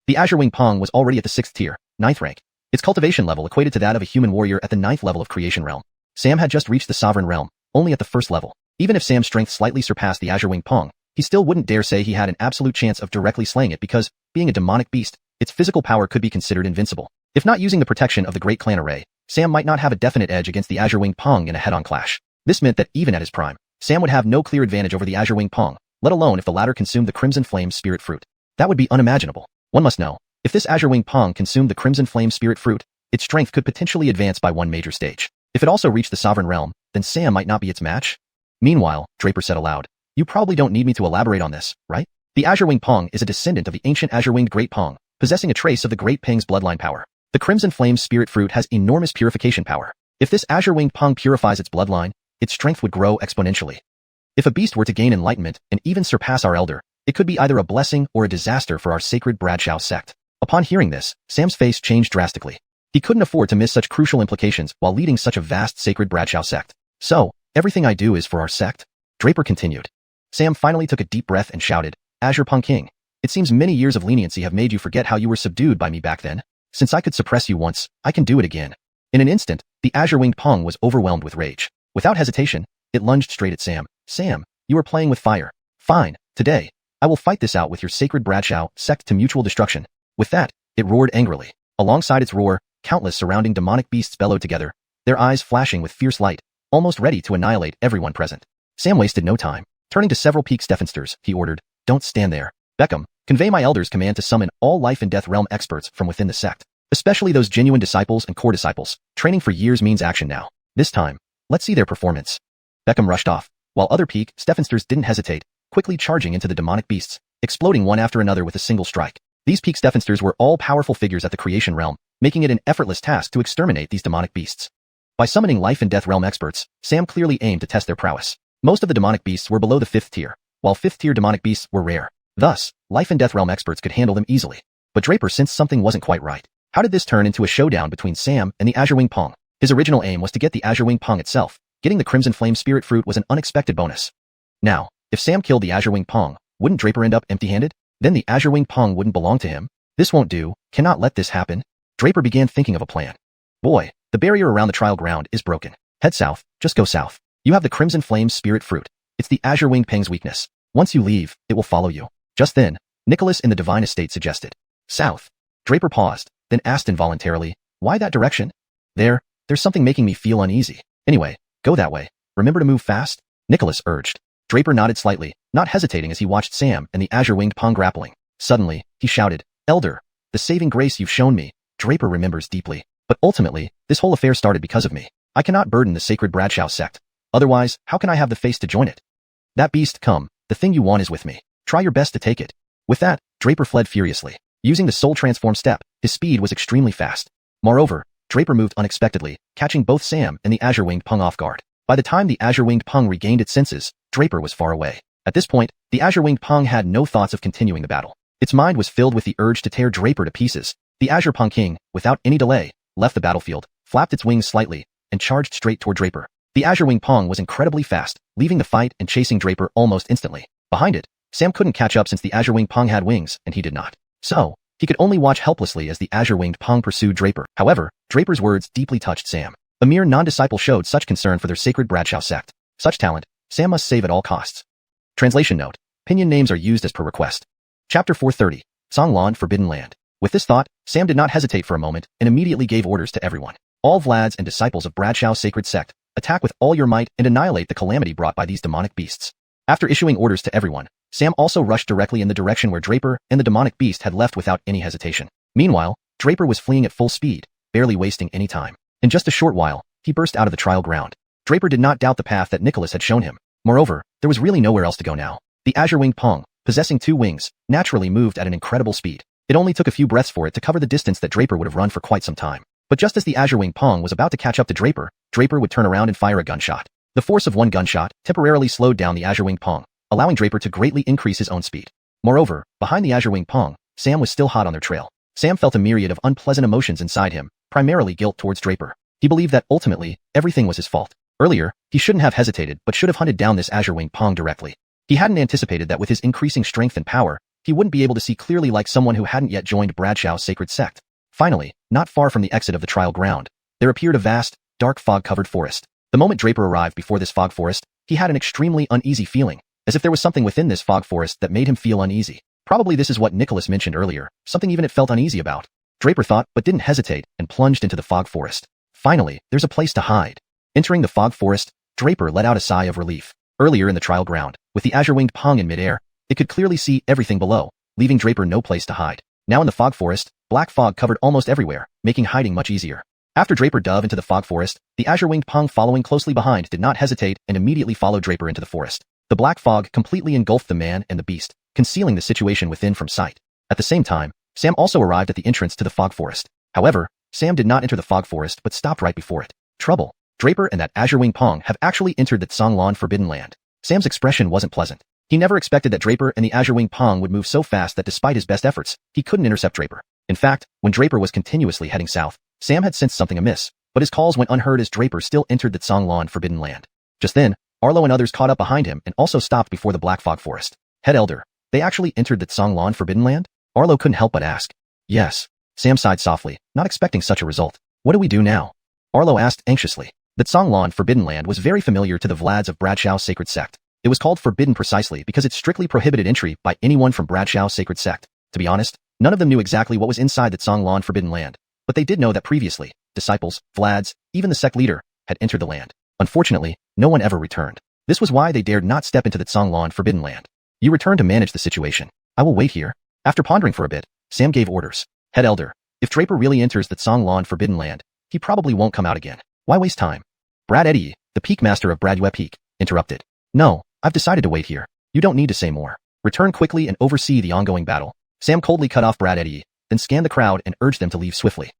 The azure-winged Pong was already at the 6th tier, 9th rank. Its cultivation level equated to that of a human warrior at the 9th level of Creation Realm. Sam had just reached the Sovereign Realm, only at the 1st level. Even if Sam's strength slightly surpassed the azure-winged Pong, he still wouldn't dare say he had an absolute chance of directly slaying it because, being a demonic beast, its physical power could be considered invincible. If not using the protection of the Great Clan Array, Sam might not have a definite edge against the azure-winged Pong in a head-on clash. This meant that even at his prime, Sam would have no clear advantage over the azure-winged Pong, let alone if the latter consumed the Crimson Flame Spirit Fruit. That would be unimaginable. One must know, if this azure-winged Pong consumed the Crimson Flame Spirit Fruit, its strength could potentially advance by one major stage. If it also reached the Sovereign Realm, then Sam might not be its match. Meanwhile, Draper said aloud, "You probably don't need me to elaborate on this, right? The azure-winged Pong is a descendant of the ancient azure-winged Great Pong, possessing a trace of the Great Pang's bloodline power. The Crimson Flame Spirit Fruit has enormous purification power. If this azure-winged Pong purifies its bloodline, its strength would grow exponentially. If a beast were to gain enlightenment and even surpass our elder, it could be either a blessing or a disaster for our sacred Bradshaw sect." Upon hearing this, Sam's face changed drastically. He couldn't afford to miss such crucial implications while leading such a vast sacred Bradshaw sect. "So, everything I do is for our sect?" Draper continued. Sam finally took a deep breath and shouted, "Azure Pong King, it seems many years of leniency have made you forget how you were subdued by me back then. Since I could suppress you once, I can do it again." In an instant, the azure-winged Pong was overwhelmed with rage. Without hesitation, it lunged straight at Sam. "Sam, you are playing with fire. Fine, today, I will fight this out with your sacred Bradshaw sect to mutual destruction." With that, it roared angrily. Alongside its roar, countless surrounding demonic beasts bellowed together, their eyes flashing with fierce light, almost ready to annihilate everyone present. Sam wasted no time. Turning to several peak Stephensters, he ordered, "Don't stand there. Beckham, convey my elder's command to summon all life and death realm experts from within the sect, especially those genuine disciples and core disciples. Training for years means action now. This time, let's see their performance." Beckham rushed off, while other peak Stephensters didn't hesitate, quickly charging into the demonic beasts, exploding one after another with a single strike. These peak Stephensters were all powerful figures at the Creation Realm, making it an effortless task to exterminate these demonic beasts. By summoning life and death realm experts, Sam clearly aimed to test their prowess. Most of the demonic beasts were below the 5th tier, while 5th tier demonic beasts were rare. Thus, life and death realm experts could handle them easily. But Draper sensed something wasn't quite right. How did this turn into a showdown between Sam and the Azure Wing Pong? His original aim was to get the Azure Wing Pong itself. Getting the Crimson Flame Spirit Fruit was an unexpected bonus. Now, if Sam killed the Azure Wing Pong, wouldn't Draper end up empty-handed? Then the Azure Wing Pong wouldn't belong to him. This won't do, cannot let this happen. Draper began thinking of a plan. Boy, the barrier around the trial ground is broken. Head south, just go south. You have the Crimson Flame Spirit Fruit. It's the Azure Wing Peng's weakness. Once you leave, it will follow you. Just then, Nicholas in the Divine Estate suggested. South. Draper paused, then asked involuntarily, why that direction? There's something making me feel uneasy. Anyway, go that way. Remember to move fast? Nicholas urged. Draper nodded slightly, not hesitating as he watched Sam and the Azure Winged Pong grappling. Suddenly, he shouted, Elder, the saving grace you've shown me. Draper remembers deeply. But ultimately, this whole affair started because of me. I cannot burden the sacred Bradshaw sect. Otherwise, how can I have the face to join it? That beast, come, the thing you want is with me. Try your best to take it. With that, Draper fled furiously. Using the soul transform step, his speed was extremely fast. Moreover, Draper moved unexpectedly, catching both Sam and the Azure Winged Pong off guard. By the time the Azure Winged Pong regained its senses, Draper was far away. At this point, the Azure Winged Pong had no thoughts of continuing the battle. Its mind was filled with the urge to tear Draper to pieces. The Azure Pong King, without any delay, left the battlefield, flapped its wings slightly, and charged straight toward Draper. The Azure Wing Pong was incredibly fast, leaving the fight and chasing Draper almost instantly. Behind it, Sam couldn't catch up since the Azure Wing Pong had wings, and he did not. So, he could only watch helplessly as the Azure Winged Pong pursued Draper. However, Draper's words deeply touched Sam. A mere non-disciple showed such concern for their sacred Bradshaw sect. Such talent, Sam must save at all costs. Translation note. Pinyin names are used as per request. Chapter 430. Songlan Forbidden Land. With this thought, Sam did not hesitate for a moment and immediately gave orders to everyone. All Vlads and disciples of Bradshaw's sacred sect, attack with all your might and annihilate the calamity brought by these demonic beasts. After issuing orders to everyone, Sam also rushed directly in the direction where Draper and the demonic beast had left without any hesitation. Meanwhile, Draper was fleeing at full speed, barely wasting any time. In just a short while, he burst out of the trial ground. Draper did not doubt the path that Nicholas had shown him. Moreover, there was really nowhere else to go now. The Azure Winged Pong, possessing 2 wings, naturally moved at an incredible speed. It only took a few breaths for it to cover the distance that Draper would have run for quite some time. But just as the Azure Winged Pong was about to catch up to Draper, Draper would turn around and fire a gunshot. The force of one gunshot temporarily slowed down the Azure Winged Pong, allowing Draper to greatly increase his own speed. Moreover, behind the Azure Winged Pong, Sam was still hot on their trail. Sam felt a myriad of unpleasant emotions inside him, primarily guilt towards Draper. He believed that ultimately, everything was his fault. Earlier, he shouldn't have hesitated but should have hunted down this Azure Winged Pong directly. He hadn't anticipated that with his increasing strength and power, he wouldn't be able to see clearly like someone who hadn't yet joined Bradshaw's sacred sect. Finally, not far from the exit of the trial ground, there appeared a vast, dark fog-covered forest. The moment Draper arrived before this fog forest, he had an extremely uneasy feeling, as if there was something within this fog forest that made him feel uneasy. Probably this is what Nicholas mentioned earlier, something even it felt uneasy about. Draper thought but didn't hesitate and plunged into the fog forest. Finally, there's a place to hide. Entering the fog forest, Draper let out a sigh of relief. Earlier in the trial ground, with the Azure Winged Pong in midair, it could clearly see everything below, leaving Draper no place to hide. Now in the fog forest, black fog covered almost everywhere, making hiding much easier. After Draper dove into the fog forest, the Azure Winged Pong following closely behind did not hesitate and immediately followed Draper into the forest. The black fog completely engulfed the man and the beast, concealing the situation within from sight. At the same time, Sam also arrived at the entrance to the fog forest. However, Sam did not enter the fog forest but stopped right before it. Trouble. Draper and that Azure Winged Pong have actually entered the Songlan Forbidden Land. Sam's expression wasn't pleasant. He never expected that Draper and the Azure Winged Pong would move so fast that despite his best efforts, he couldn't intercept Draper. In fact, when Draper was continuously heading south, Sam had sensed something amiss, but his calls went unheard as Draper still entered the Songlan Forbidden Land. Just then, Arlo and others caught up behind him and also stopped before the black fog forest. Head Elder, they actually entered the Songlan Forbidden Land? Arlo couldn't help but ask. Yes. Sam sighed softly, not expecting such a result. What do we do now? Arlo asked anxiously. The Songlan Forbidden Land was very familiar to the Vlads of Bradshaw's sacred sect. It was called forbidden precisely because it strictly prohibited entry by anyone from Bradshaw's sacred sect. To be honest, none of them knew exactly what was inside the Songlan Forbidden Land, but they did know that previously, disciples, Vlads, even the sect leader, had entered the land. Unfortunately, no one ever returned. This was why they dared not step into the Songlan Forbidden Land. You return to manage the situation. I will wait here. After pondering for a bit, Sam gave orders. Head Elder, if Draper really enters the Songlan Forbidden Land, he probably won't come out again. Why waste time? Brad Eddie, the peak master of Bradua Peak, interrupted. No, I've decided to wait here. You don't need to say more. Return quickly and oversee the ongoing battle. Sam coldly cut off Brad Eddie, then scanned the crowd and urged them to leave swiftly.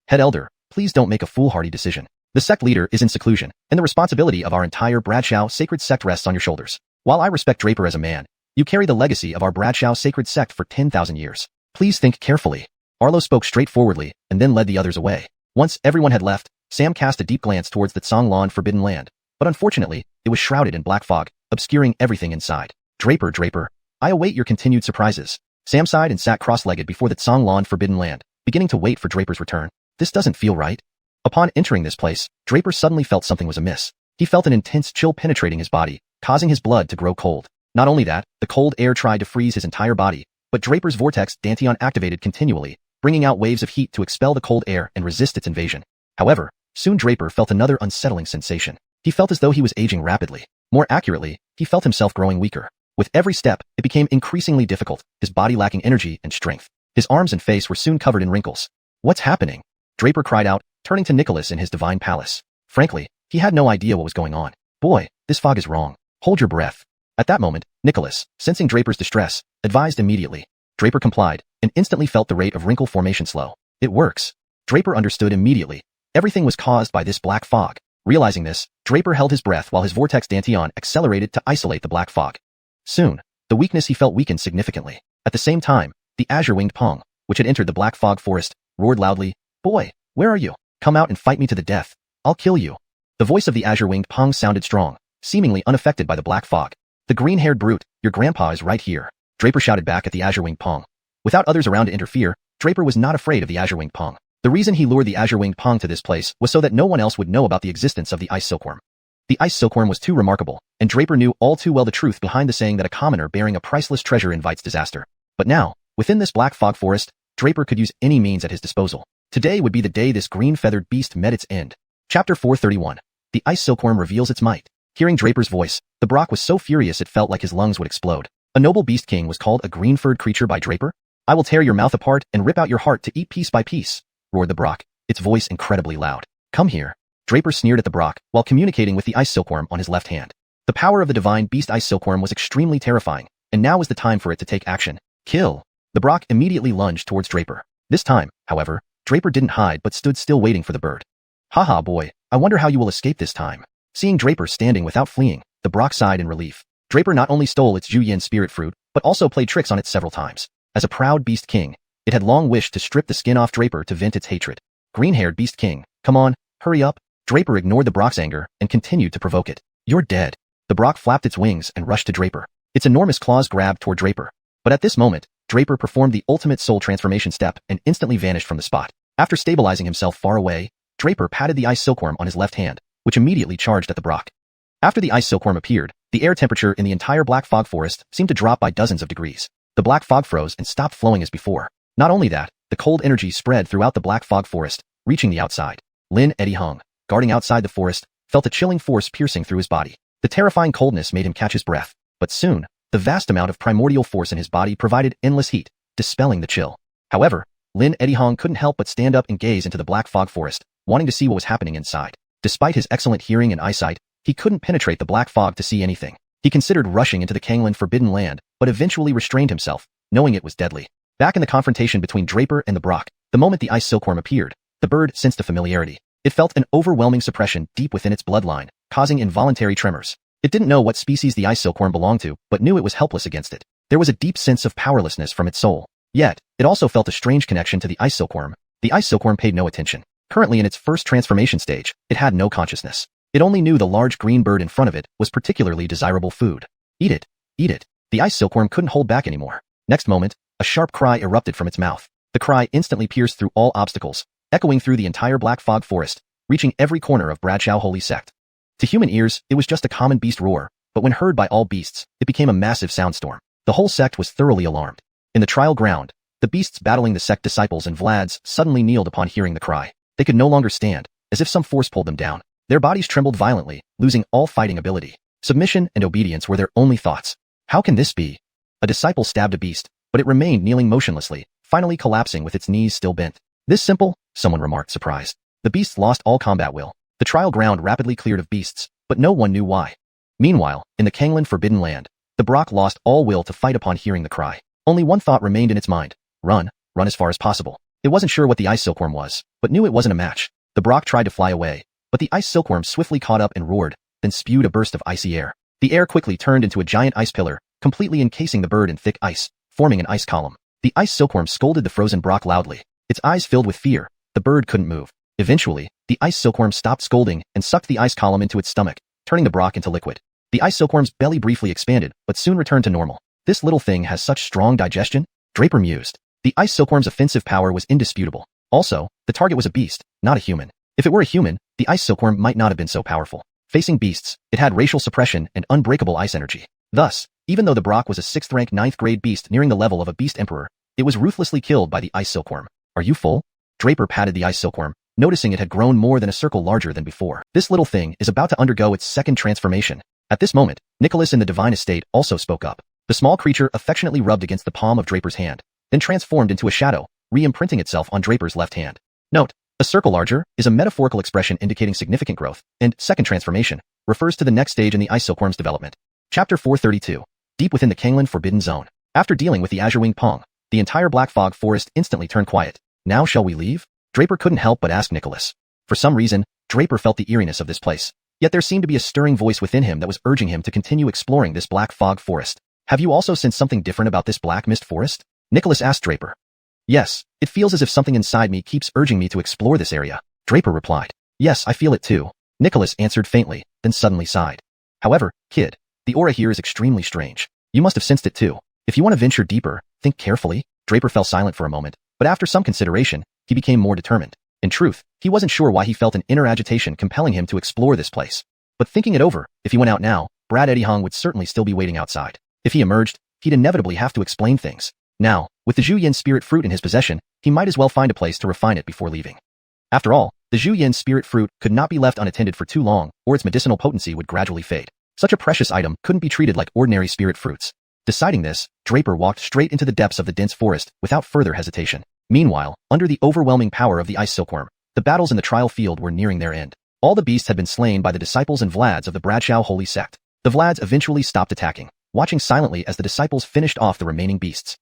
Head Elder, please don't make a foolhardy decision. The sect leader is in seclusion, and the responsibility of our entire Bradshaw sacred sect rests on your shoulders. While I respect Draper as a man, you carry the legacy of our Bradshaw sacred sect for 10,000 years. Please think carefully. Arlo spoke straightforwardly and then led the others away. Once everyone had left, Sam cast a deep glance towards the Tsanglan Forbidden Land, but unfortunately, it was shrouded in black fog, obscuring everything inside. Draper, I await your continued surprises. Sam sighed and sat cross-legged before the Tsanglan Forbidden Land, beginning to wait for Draper's return. This doesn't feel right. Upon entering this place, Draper suddenly felt something was amiss. He felt an intense chill penetrating his body, causing his blood to grow cold. Not only that, the cold air tried to freeze his entire body, but Draper's vortex Dantian activated continually, bringing out waves of heat to expel the cold air and resist its invasion. However, soon Draper felt another unsettling sensation. He felt as though he was aging rapidly. More accurately, he felt himself growing weaker. With every step, it became increasingly difficult, his body lacking energy and strength. His arms and face were soon covered in wrinkles. What's happening? Draper cried out, turning to Nicholas in his divine palace. Frankly, he had no idea what was going on. Boy, this fog is wrong. Hold your breath. At that moment, Nicholas, sensing Draper's distress, advised immediately. Draper complied, and instantly felt the rate of wrinkle formation slow. It works. Draper understood immediately. Everything was caused by this black fog. Realizing this, Draper held his breath while his vortex Dantian accelerated to isolate the black fog. Soon, the weakness he felt weakened significantly. At the same time, the azure-winged Pong, which had entered the black fog forest, roared loudly, "Boy, where are you? Come out and fight me to the death. I'll kill you." The voice of the azure-winged Pong sounded strong, seemingly unaffected by the black fog. "The green-haired brute, your grandpa is right here," Draper shouted back at the azure-winged Pong. Without others around to interfere, Draper was not afraid of the azure-winged Pong. The reason he lured the azure-winged Pong to this place was so that no one else would know about the existence of the ice silkworm. The ice silkworm was too remarkable, and Draper knew all too well the truth behind the saying that a commoner bearing a priceless treasure invites disaster. But now, within this black fog forest, Draper could use any means at his disposal. Today would be the day this green-feathered beast met its end. Chapter 431. The ice silkworm reveals its might. Hearing Draper's voice, the Brock was so furious it felt like his lungs would explode. A noble beast king was called a green-furred creature by Draper? "I will tear your mouth apart and rip out your heart to eat piece by piece," roared the Brock, its voice incredibly loud. "Come here." Draper sneered at the Brock while communicating with the ice silkworm on his left hand. The power of the divine beast ice silkworm was extremely terrifying, and now was the time for it to take action. Kill. The Brock immediately lunged towards Draper. This time, however, Draper didn't hide but stood still waiting for the bird. "Haha boy, I wonder how you will escape this time." Seeing Draper standing without fleeing, the Brock sighed in relief. Draper not only stole its xiuxian spirit fruit, but also played tricks on it several times. As a proud beast king, it had long wished to strip the skin off Draper to vent its hatred. "Green-haired beast king, come on, hurry up." Draper ignored the Brock's anger and continued to provoke it. "You're dead." The Brock flapped its wings and rushed to Draper. Its enormous claws grabbed toward Draper. But at this moment, Draper performed the ultimate soul transformation step and instantly vanished from the spot. After stabilizing himself far away, Draper patted the ice silkworm on his left hand, which immediately charged at the Brock. After the ice silkworm appeared, the air temperature in the entire black fog forest seemed to drop by dozens of degrees. The black fog froze and stopped flowing as before. Not only that, the cold energy spread throughout the black fog forest, reaching the outside. Lin Eddie Hung, guarding outside the forest, felt a chilling force piercing through his body. The terrifying coldness made him catch his breath. But soon, the vast amount of primordial force in his body provided endless heat, dispelling the chill. However, Lin Eddie Hong couldn't help but stand up and gaze into the black fog forest, wanting to see what was happening inside. Despite his excellent hearing and eyesight, he couldn't penetrate the black fog to see anything. He considered rushing into the Kanglan Forbidden Land, but eventually restrained himself, knowing it was deadly. Back in the confrontation between Draper and the Brock, the moment the ice silkworm appeared, the bird sensed a familiarity. It felt an overwhelming suppression deep within its bloodline, causing involuntary tremors. It didn't know what species the ice silkworm belonged to, but knew it was helpless against it. There was a deep sense of powerlessness from its soul. Yet, it also felt a strange connection to the ice silkworm. The ice silkworm paid no attention. Currently in its first transformation stage, it had no consciousness. It only knew the large green bird in front of it was particularly desirable food. Eat it, eat it. The ice silkworm couldn't hold back anymore. Next moment, a sharp cry erupted from its mouth. The cry instantly pierced through all obstacles, echoing through the entire black fog forest, reaching every corner of Bradshaw Holy Sect. To human ears, it was just a common beast roar, but when heard by all beasts, it became a massive soundstorm. The whole sect was thoroughly alarmed. In the trial ground, the beasts battling the sect disciples and Vlads suddenly kneeled upon hearing the cry. They could no longer stand, as if some force pulled them down. Their bodies trembled violently, losing all fighting ability. Submission and obedience were their only thoughts. How can this be? A disciple stabbed a beast, but it remained kneeling motionlessly, finally collapsing with its knees still bent. This simple? Someone remarked, surprised. The beasts lost all combat will. The trial ground rapidly cleared of beasts, but no one knew why. Meanwhile, in the Kanglan Forbidden Land, the Brock lost all will to fight upon hearing the cry. Only one thought remained in its mind. Run as far as possible. It wasn't sure what the ice silkworm was, but knew it wasn't a match. The Brock tried to fly away, but the ice silkworm swiftly caught up and roared, then spewed a burst of icy air. The air quickly turned into a giant ice pillar, completely encasing the bird in thick ice, forming an ice column. The ice silkworm scolded the frozen Brock loudly. Its eyes filled with fear. The bird couldn't move. Eventually, the ice silkworm stopped scolding and sucked the ice column into its stomach, turning the Brock into liquid. The ice silkworm's belly briefly expanded, but soon returned to normal. This little thing has such strong digestion? Draper mused. The ice silkworm's offensive power was indisputable. Also, the target was a beast, not a human. If it were a human, the ice silkworm might not have been so powerful. Facing beasts, it had racial suppression and unbreakable ice energy. Thus, even though the Brock was a 6th-rank 9th-grade beast nearing the level of a beast emperor, it was ruthlessly killed by the ice silkworm. Are you full? Draper patted the ice silkworm, noticing it had grown more than a circle larger than before. This little thing is about to undergo its second transformation. At this moment, Nicholas in the divine estate also spoke up. The small creature affectionately rubbed against the palm of Draper's hand, then transformed into a shadow, re-imprinting itself on Draper's left hand. Note: a circle larger is a metaphorical expression indicating significant growth, and second transformation refers to the next stage in the ice silkworm's development. Chapter 432. Deep within the Kangland Forbidden Zone. After dealing with the Azure Wing Pong, the entire Black Fog Forest instantly turned quiet. Now shall we leave? Draper couldn't help but ask Nicholas. For some reason, Draper felt the eeriness of this place. Yet there seemed to be a stirring voice within him that was urging him to continue exploring this Black Fog Forest. Have you also sensed something different about this Black Mist Forest? Nicholas asked Draper. Yes, it feels as if something inside me keeps urging me to explore this area. Draper replied. Yes, I feel it too. Nicholas answered faintly, then suddenly sighed. However, kid, the aura here is extremely strange. You must have sensed it too. If you want to venture deeper, think carefully. Draper fell silent for a moment, but after some consideration, he became more determined. In truth, he wasn't sure why he felt an inner agitation compelling him to explore this place. But thinking it over, if he went out now, Brad Eddie Hung would certainly still be waiting outside. If he emerged, he'd inevitably have to explain things. Now, with the xiuxian spirit fruit in his possession, he might as well find a place to refine it before leaving. After all, the xiuxian spirit fruit could not be left unattended for too long, or its medicinal potency would gradually fade. Such a precious item couldn't be treated like ordinary spirit fruits. Deciding this, Draper walked straight into the depths of the dense forest without further hesitation. Meanwhile, under the overwhelming power of the ice silkworm, the battles in the trial field were nearing their end. All the beasts had been slain by the disciples and Vlads of the Bradshaw holy sect. The Vlads eventually stopped attacking, watching silently as the disciples finished off the remaining beasts.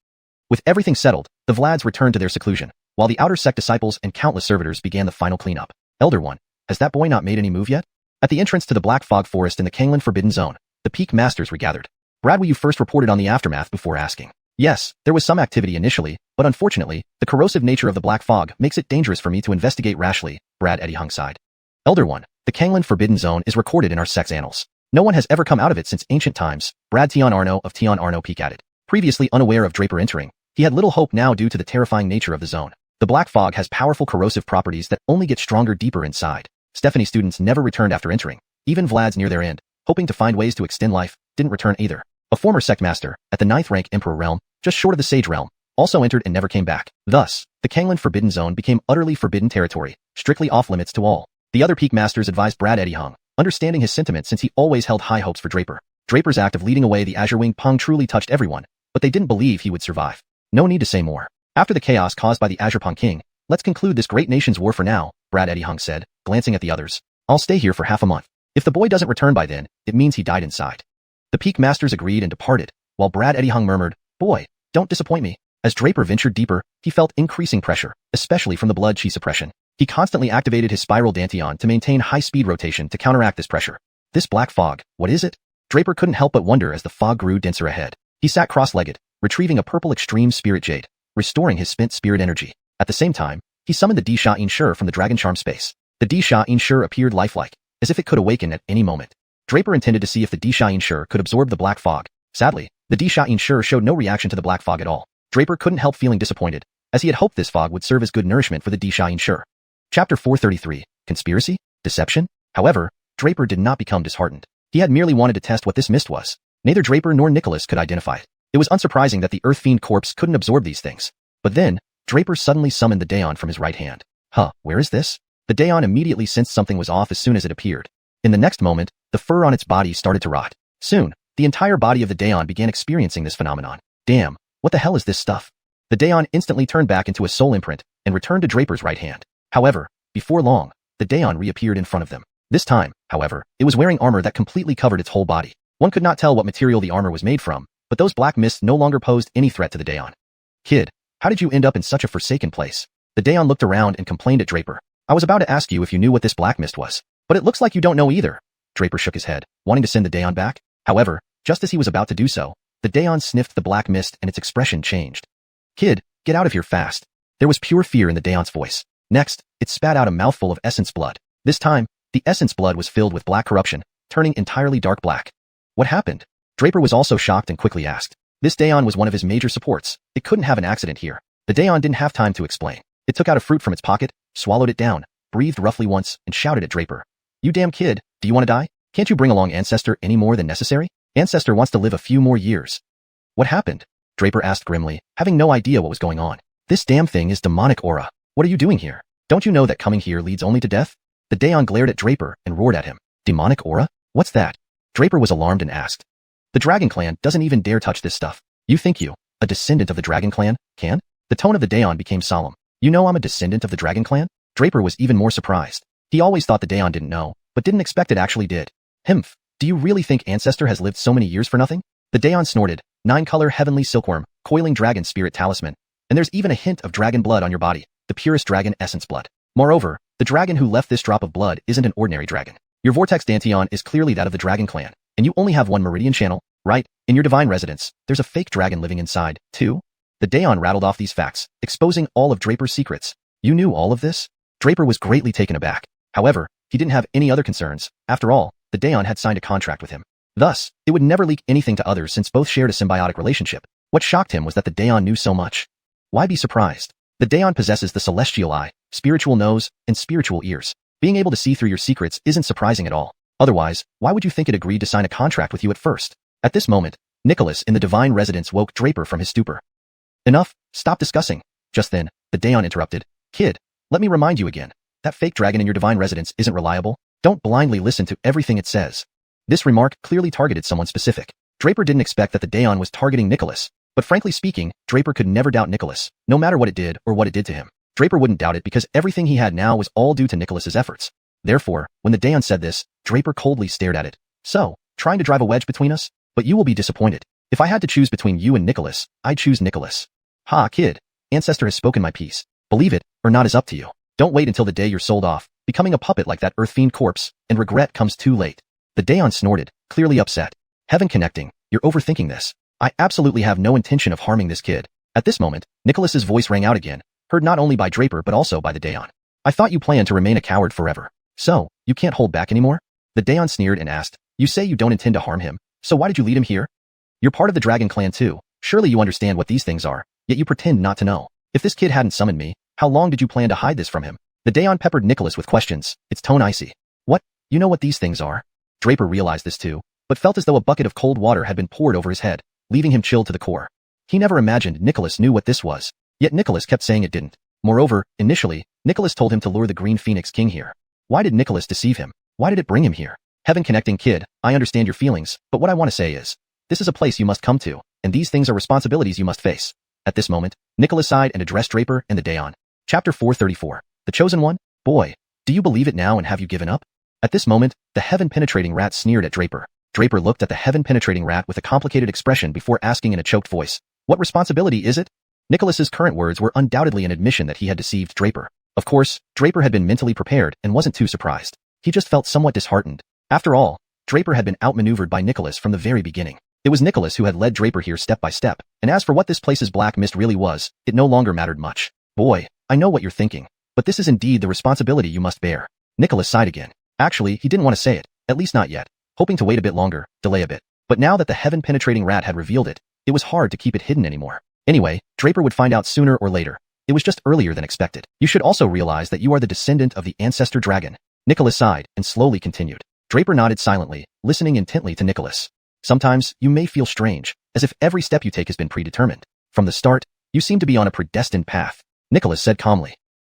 With everything settled, the Vlads returned to their seclusion, while the outer sect disciples and countless servitors began the final cleanup. Elder One, has that boy not made any move yet? At the entrance to the Black Fog Forest in the Kangland Forbidden Zone, the Peak Masters regathered. Brad, you first reported on the aftermath before asking. Yes, there was some activity initially, but unfortunately, the corrosive nature of the Black Fog makes it dangerous for me to investigate rashly, Brad Eddie Hung sighed. Elder One, the Kangland Forbidden Zone is recorded in our sect's annals. No one has ever come out of it since ancient times, Brad Tion Arno of Tion Arno Peak added. Previously unaware of Draper entering, he had little hope now due to the terrifying nature of the zone. The Black Fog has powerful corrosive properties that only get stronger deeper inside. Stephanie students never returned after entering. Even Vlads near their end, hoping to find ways to extend life, didn't return either. A former sect master, at the 9th rank Emperor realm, just short of the Sage realm, also entered and never came back. Thus, the Kangland Forbidden Zone became utterly forbidden territory, strictly off limits to all. The other Peak Masters advised Brad Eddie Hung, understanding his sentiment since he always held high hopes for Draper. Draper's act of leading away the Azure Wing Pung truly touched everyone, but they didn't believe he would survive. No need to say more. After the chaos caused by the Azure Pung King, let's conclude this great nation's war for now, Brad Eddie Hung said, glancing at the others. I'll stay here for half a month. If the boy doesn't return by then, it means he died inside. The Peak Masters agreed and departed, while Brad Eddie Hung murmured, boy, don't disappoint me. As Draper ventured deeper, he felt increasing pressure, especially from the blood chi suppression. He constantly activated his spiral dantian to maintain high-speed rotation to counteract this pressure. This black fog, what is it? Draper couldn't help but wonder as the fog grew denser ahead. He sat cross-legged, retrieving a purple extreme spirit jade, restoring his spent spirit energy. At the same time, he summoned the xiuxian from the dragon charm space. The xiuxian appeared lifelike, as if it could awaken at any moment. Draper intended to see if the xiuxian could absorb the black fog. Sadly, the xiuxian showed no reaction to the black fog at all. Draper couldn't help feeling disappointed, as he had hoped this fog would serve as good nourishment for the xiuxian. Chapter 433. Conspiracy? Deception? However, Draper did not become disheartened. He had merely wanted to test what this mist was. Neither Draper nor Nicholas could identify it. It was unsurprising that the Earth Fiend corpse couldn't absorb these things. But then, Draper suddenly summoned the Daon from his right hand. Where is this? The Daon immediately sensed something was off as soon as it appeared. In the next moment, the fur on its body started to rot. Soon, the entire body of the Daon began experiencing this phenomenon. Damn, what the hell is this stuff? The Daon instantly turned back into a soul imprint and returned to Draper's right hand. However, before long, the Daon reappeared in front of them. This time, however, it was wearing armor that completely covered its whole body. One could not tell what material the armor was made from, but those black mists no longer posed any threat to the Daon. Kid, how did you end up in such a forsaken place? The Daon looked around and complained at Draper. I was about to ask you if you knew what this black mist was, but it looks like you don't know either. Draper shook his head, wanting to send the Daon back. However, just as he was about to do so, the Daon sniffed the black mist and its expression changed. Kid, get out of here fast. There was pure fear in the Daon's voice. Next, it spat out a mouthful of essence blood. This time, the essence blood was filled with black corruption, turning entirely dark black. What happened? Draper was also shocked and quickly asked. This Daon was one of his major supports. It couldn't have an accident here. The Daon didn't have time to explain. It took out a fruit from its pocket, swallowed it down, breathed roughly once, and shouted at Draper. You damn kid, do you want to die? Can't you bring along Ancestor any more than necessary? Ancestor wants to live a few more years. What happened? Draper asked grimly, having no idea what was going on. This damn thing is demonic aura. What are you doing here? Don't you know that coming here leads only to death? The Daon glared at Draper and roared at him. Demonic aura? What's that? Draper was alarmed and asked. The Dragon Clan doesn't even dare touch this stuff. You think you, a descendant of the Dragon Clan, can? The tone of the Daon became solemn. You know I'm a descendant of the Dragon Clan? Draper was even more surprised. He always thought the Daon didn't know, but didn't expect it actually did. Himph, do you really think Ancestor has lived so many years for nothing? The Daon snorted. 9-color heavenly silkworm, coiling dragon spirit talisman. And there's even a hint of dragon blood on your body, the purest dragon essence blood. Moreover, the dragon who left this drop of blood isn't an ordinary dragon. Your vortex Danteon is clearly that of the Dragon Clan, and you only have one meridian channel, right? In your divine residence, there's a fake dragon living inside, too. The Daon rattled off these facts, exposing all of Draper's secrets. You knew all of this? Draper was greatly taken aback. However, he didn't have any other concerns. After all, the Daon had signed a contract with him. Thus, it would never leak anything to others since both shared a symbiotic relationship. What shocked him was that the Daon knew so much. Why be surprised? The Daon possesses the celestial eye, spiritual nose, and spiritual ears. Being able to see through your secrets isn't surprising at all. Otherwise, why would you think it agreed to sign a contract with you at first? At this moment, Nicholas in the divine residence woke Draper from his stupor. Enough, stop discussing. Just then, the Daon interrupted. Kid, let me remind you again. That fake dragon in your divine residence isn't reliable. Don't blindly listen to everything it says. This remark clearly targeted someone specific. Draper didn't expect that the Daon was targeting Nicholas, but frankly speaking, Draper could never doubt Nicholas, no matter what it did or what it did to him. Draper wouldn't doubt it because everything he had now was all due to Nicholas's efforts. Therefore, when the Daon said this, Draper coldly stared at it. So, trying to drive a wedge between us? But you will be disappointed. If I had to choose between you and Nicholas, I'd choose Nicholas. Ha, kid. Ancestor has spoken my piece. Believe it, or not is up to you. Don't wait until the day you're sold off, becoming a puppet like that earth fiend corpse, and regret comes too late. The Daon snorted, clearly upset. Heaven connecting, you're overthinking this. I absolutely have no intention of harming this kid. At this moment, Nicholas's voice rang out again, heard not only by Draper but also by the Daon. I thought you planned to remain a coward forever. So, you can't hold back anymore? The Daon sneered and asked, you say you don't intend to harm him, so why did you lead him here? You're part of the Dragon Clan too. Surely you understand what these things are, yet you pretend not to know. If this kid hadn't summoned me, how long did you plan to hide this from him? The Daon peppered Nicholas with questions, its tone icy. What? You know what these things are? Draper realized this too, but felt as though a bucket of cold water had been poured over his head, leaving him chilled to the core. He never imagined Nicholas knew what this was, yet Nicholas kept saying it didn't. Moreover, initially, Nicholas told him to lure the Green Phoenix King here. Why did Nicholas deceive him? Why did it bring him here? Heaven connecting kid, I understand your feelings, but what I want to say is, this is a place you must come to, and these things are responsibilities you must face. At this moment, Nicholas sighed and addressed Draper and the Daon. Chapter 434. The Chosen One? Boy, do you believe it now and have you given up? At this moment, the heaven-penetrating rat sneered at Draper. Draper looked at the heaven-penetrating rat with a complicated expression before asking in a choked voice, what responsibility is it? Nicholas's current words were undoubtedly an admission that he had deceived Draper. Of course, Draper had been mentally prepared and wasn't too surprised. He just felt somewhat disheartened. After all, Draper had been outmaneuvered by Nicholas from the very beginning. It was Nicholas who had led Draper here step by step, and as for what this place's black mist really was, it no longer mattered much. Boy, I know what you're thinking, but this is indeed the responsibility you must bear. Nicholas sighed again. Actually, he didn't want to say it, at least not yet, hoping to wait a bit longer, delay a bit. But now that the heaven-penetrating rat had revealed it, it was hard to keep it hidden anymore. Anyway, Draper would find out sooner or later. It was just earlier than expected. You should also realize that you are the descendant of the Ancestor Dragon. Nicholas sighed and slowly continued. Draper nodded silently, listening intently to Nicholas. Sometimes, you may feel strange, as if every step you take has been predetermined. From the start, you seem to be on a predestined path, Nicholas said calmly.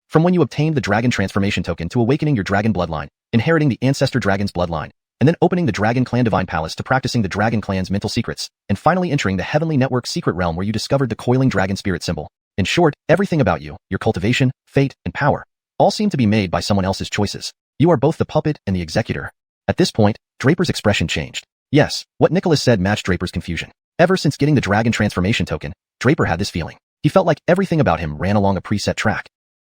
From when you obtained the dragon transformation token to awakening your dragon bloodline, inheriting the Ancestor Dragon's bloodline, and then opening the Dragon Clan Divine Palace to practicing the Dragon Clan's mental secrets, and finally entering the Heavenly Network secret realm where you discovered the coiling dragon spirit symbol. In short, everything about you, your cultivation, fate, and power, all seem to be made by someone else's choices. You are both the puppet and the executor. At this point, Draper's expression changed. Yes, what Nicholas said matched Draper's confusion. Ever since getting the dragon transformation token, Draper had this feeling. He felt like everything about him ran along a preset track.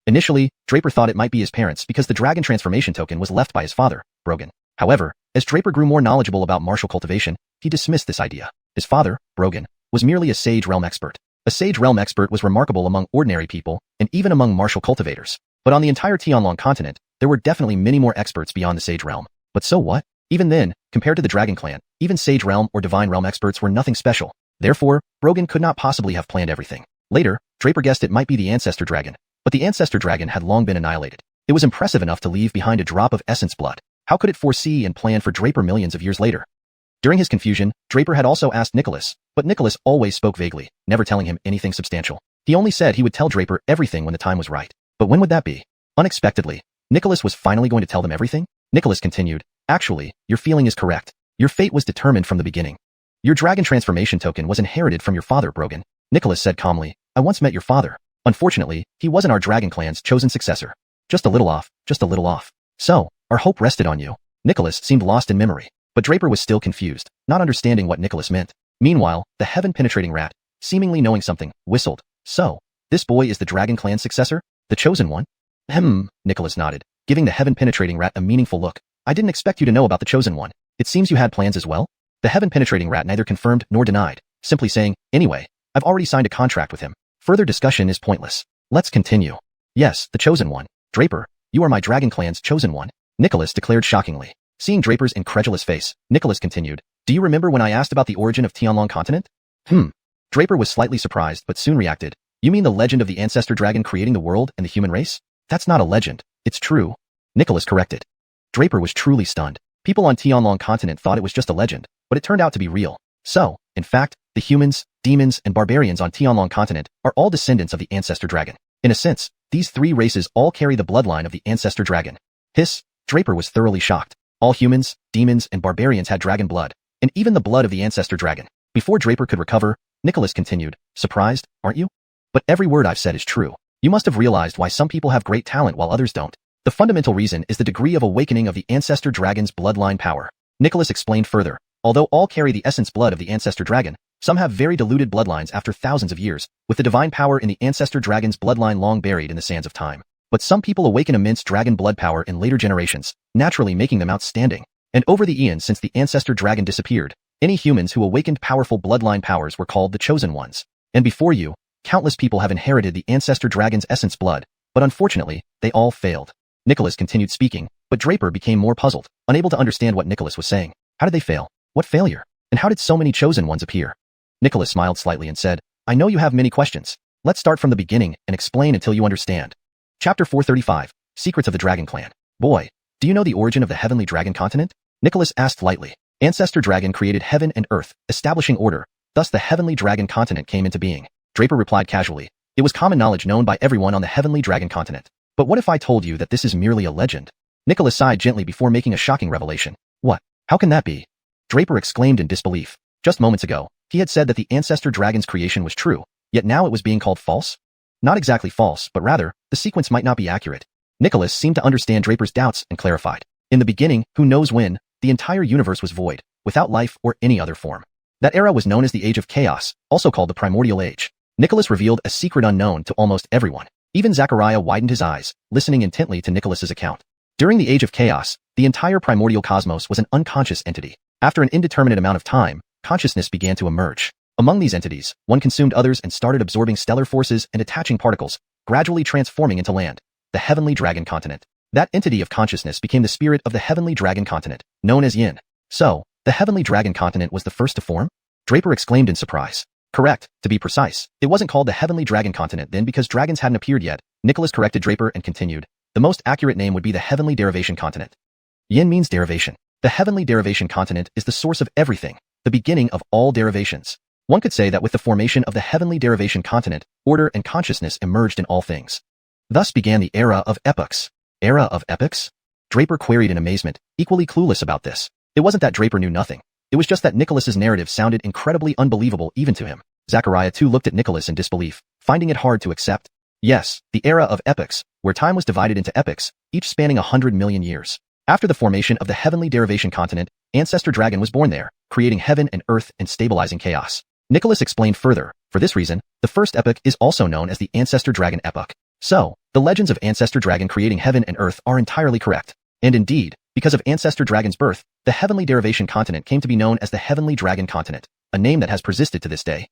Initially, Draper thought it might be his parents because the dragon transformation token was left by his father, Brogan. However, as Draper grew more knowledgeable about martial cultivation, he dismissed this idea. His father, Brogan, was merely a Sage Realm expert. A Sage Realm expert was remarkable among ordinary people and even among martial cultivators. But on the entire Tianlong continent, there were definitely many more experts beyond the Sage Realm. But so what? Even then, compared to the Dragon Clan, even Sage Realm or Divine Realm experts were nothing special. Therefore, Brogan could not possibly have planned everything. Later, Draper guessed it might be the Ancestor Dragon, but the Ancestor Dragon had long been annihilated. It was impressive enough to leave behind a drop of essence blood. How could it foresee and plan for Draper millions of years later? During his confusion, Draper had also asked Nicholas, but Nicholas always spoke vaguely, never telling him anything substantial. He only said he would tell Draper everything when the time was right. But when would that be? Unexpectedly, Nicholas was finally going to tell them everything? Nicholas continued, actually, your feeling is correct. Your fate was determined from the beginning. Your dragon transformation token was inherited from your father, Brogan. Nicholas said calmly, I once met your father. Unfortunately, he wasn't our dragon clan's chosen successor. Just a little off, just a little off. So, our hope rested on you. Nicholas seemed lost in memory, but Draper was still confused, not understanding what Nicholas meant. Meanwhile, the heaven-penetrating rat, seemingly knowing something, whistled. So, this boy is the dragon clan's successor? The chosen one? Nicholas nodded, giving the heaven-penetrating rat a meaningful look. I didn't expect you to know about the chosen one. It seems you had plans as well? The heaven-penetrating rat neither confirmed nor denied, simply saying, anyway, I've already signed a contract with him. Further discussion is pointless. Let's continue. Yes, the chosen one. Draper, you are my dragon clan's chosen one. Nicholas declared shockingly. Seeing Draper's incredulous face, Nicholas continued, do you remember when I asked about the origin of Tianlong continent? Draper was slightly surprised but soon reacted. You mean the legend of the ancestor dragon creating the world and the human race? That's not a legend. It's true. Nicholas corrected. Draper was truly stunned. People on Tianlong continent thought it was just a legend, but it turned out to be real. So, in fact, the humans, demons, and barbarians on Tianlong continent are all descendants of the ancestor dragon. In a sense, these three races all carry the bloodline of the ancestor dragon. Draper was thoroughly shocked. All humans, demons, and barbarians had dragon blood, and even the blood of the ancestor dragon. Before Draper could recover, Nicholas continued, surprised, aren't you? But every word I've said is true. You must have realized why some people have great talent while others don't. The fundamental reason is the degree of awakening of the ancestor dragon's bloodline power. Nicholas explained further, although all carry the essence blood of the ancestor dragon, some have very diluted bloodlines after thousands of years, with the divine power in the ancestor dragon's bloodline long buried in the sands of time. But some people awaken immense dragon blood power in later generations, naturally making them outstanding. And over the eons since the ancestor dragon disappeared, any humans who awakened powerful bloodline powers were called the chosen ones. And before you, countless people have inherited the ancestor dragon's essence blood, but unfortunately, they all failed. Nicholas continued speaking, but Draper became more puzzled, unable to understand what Nicholas was saying. How did they fail? What failure? And how did so many chosen ones appear? Nicholas smiled slightly and said, I know you have many questions. Let's start from the beginning and explain until you understand. Chapter 435, Secrets of the Dragon Clan. Boy, do you know the origin of the heavenly dragon continent? Nicholas asked lightly. Ancestor dragon created heaven and earth, establishing order. Thus the heavenly dragon continent came into being. Draper replied casually. It was common knowledge known by everyone on the heavenly dragon continent. But what if I told you that this is merely a legend? Nicholas sighed gently before making a shocking revelation. What? How can that be? Draper exclaimed in disbelief. Just moments ago, he had said that the ancestor dragon's creation was true, yet now it was being called false? Not exactly false, but rather, the sequence might not be accurate. Nicholas seemed to understand Draper's doubts and clarified. In the beginning, who knows when, the entire universe was void, without life or any other form. That era was known as the Age of Chaos, also called the Primordial Age. Nicholas revealed a secret unknown to almost everyone. Even Zachariah widened his eyes, listening intently to Nicholas's account. During the Age of Chaos, the entire primordial cosmos was an unconscious entity. After an indeterminate amount of time, consciousness began to emerge. Among these entities, one consumed others and started absorbing stellar forces and attaching particles, gradually transforming into land, the heavenly dragon continent. That entity of consciousness became the spirit of the heavenly dragon continent, known as Yin. So, the heavenly dragon continent was the first to form? Draper exclaimed in surprise. Correct, to be precise. It wasn't called the heavenly dragon continent then because dragons hadn't appeared yet. Nicholas corrected Draper and continued. The most accurate name would be the heavenly derivation continent. Yin means derivation. The heavenly derivation continent is the source of everything, the beginning of all derivations. One could say that with the formation of the heavenly derivation continent, order and consciousness emerged in all things. Thus began the era of epochs. Era of epochs? Draper queried in amazement, equally clueless about this. It wasn't that Draper knew nothing. It was just that Nicholas's narrative sounded incredibly unbelievable even to him. Zachariah too looked at Nicholas in disbelief, finding it hard to accept. Yes, the era of epochs, where time was divided into epochs, each spanning 100 million years. After the formation of the heavenly derivation continent, Ancestor Dragon was born there, creating heaven and earth and stabilizing chaos. Nicholas explained further, for this reason, the first epoch is also known as the Ancestor Dragon epoch. So, the legends of Ancestor Dragon creating heaven and earth are entirely correct. And indeed, because of Ancestor Dragon's birth, the heavenly derivation continent came to be known as the Heavenly Dragon Continent, a name that has persisted to this day.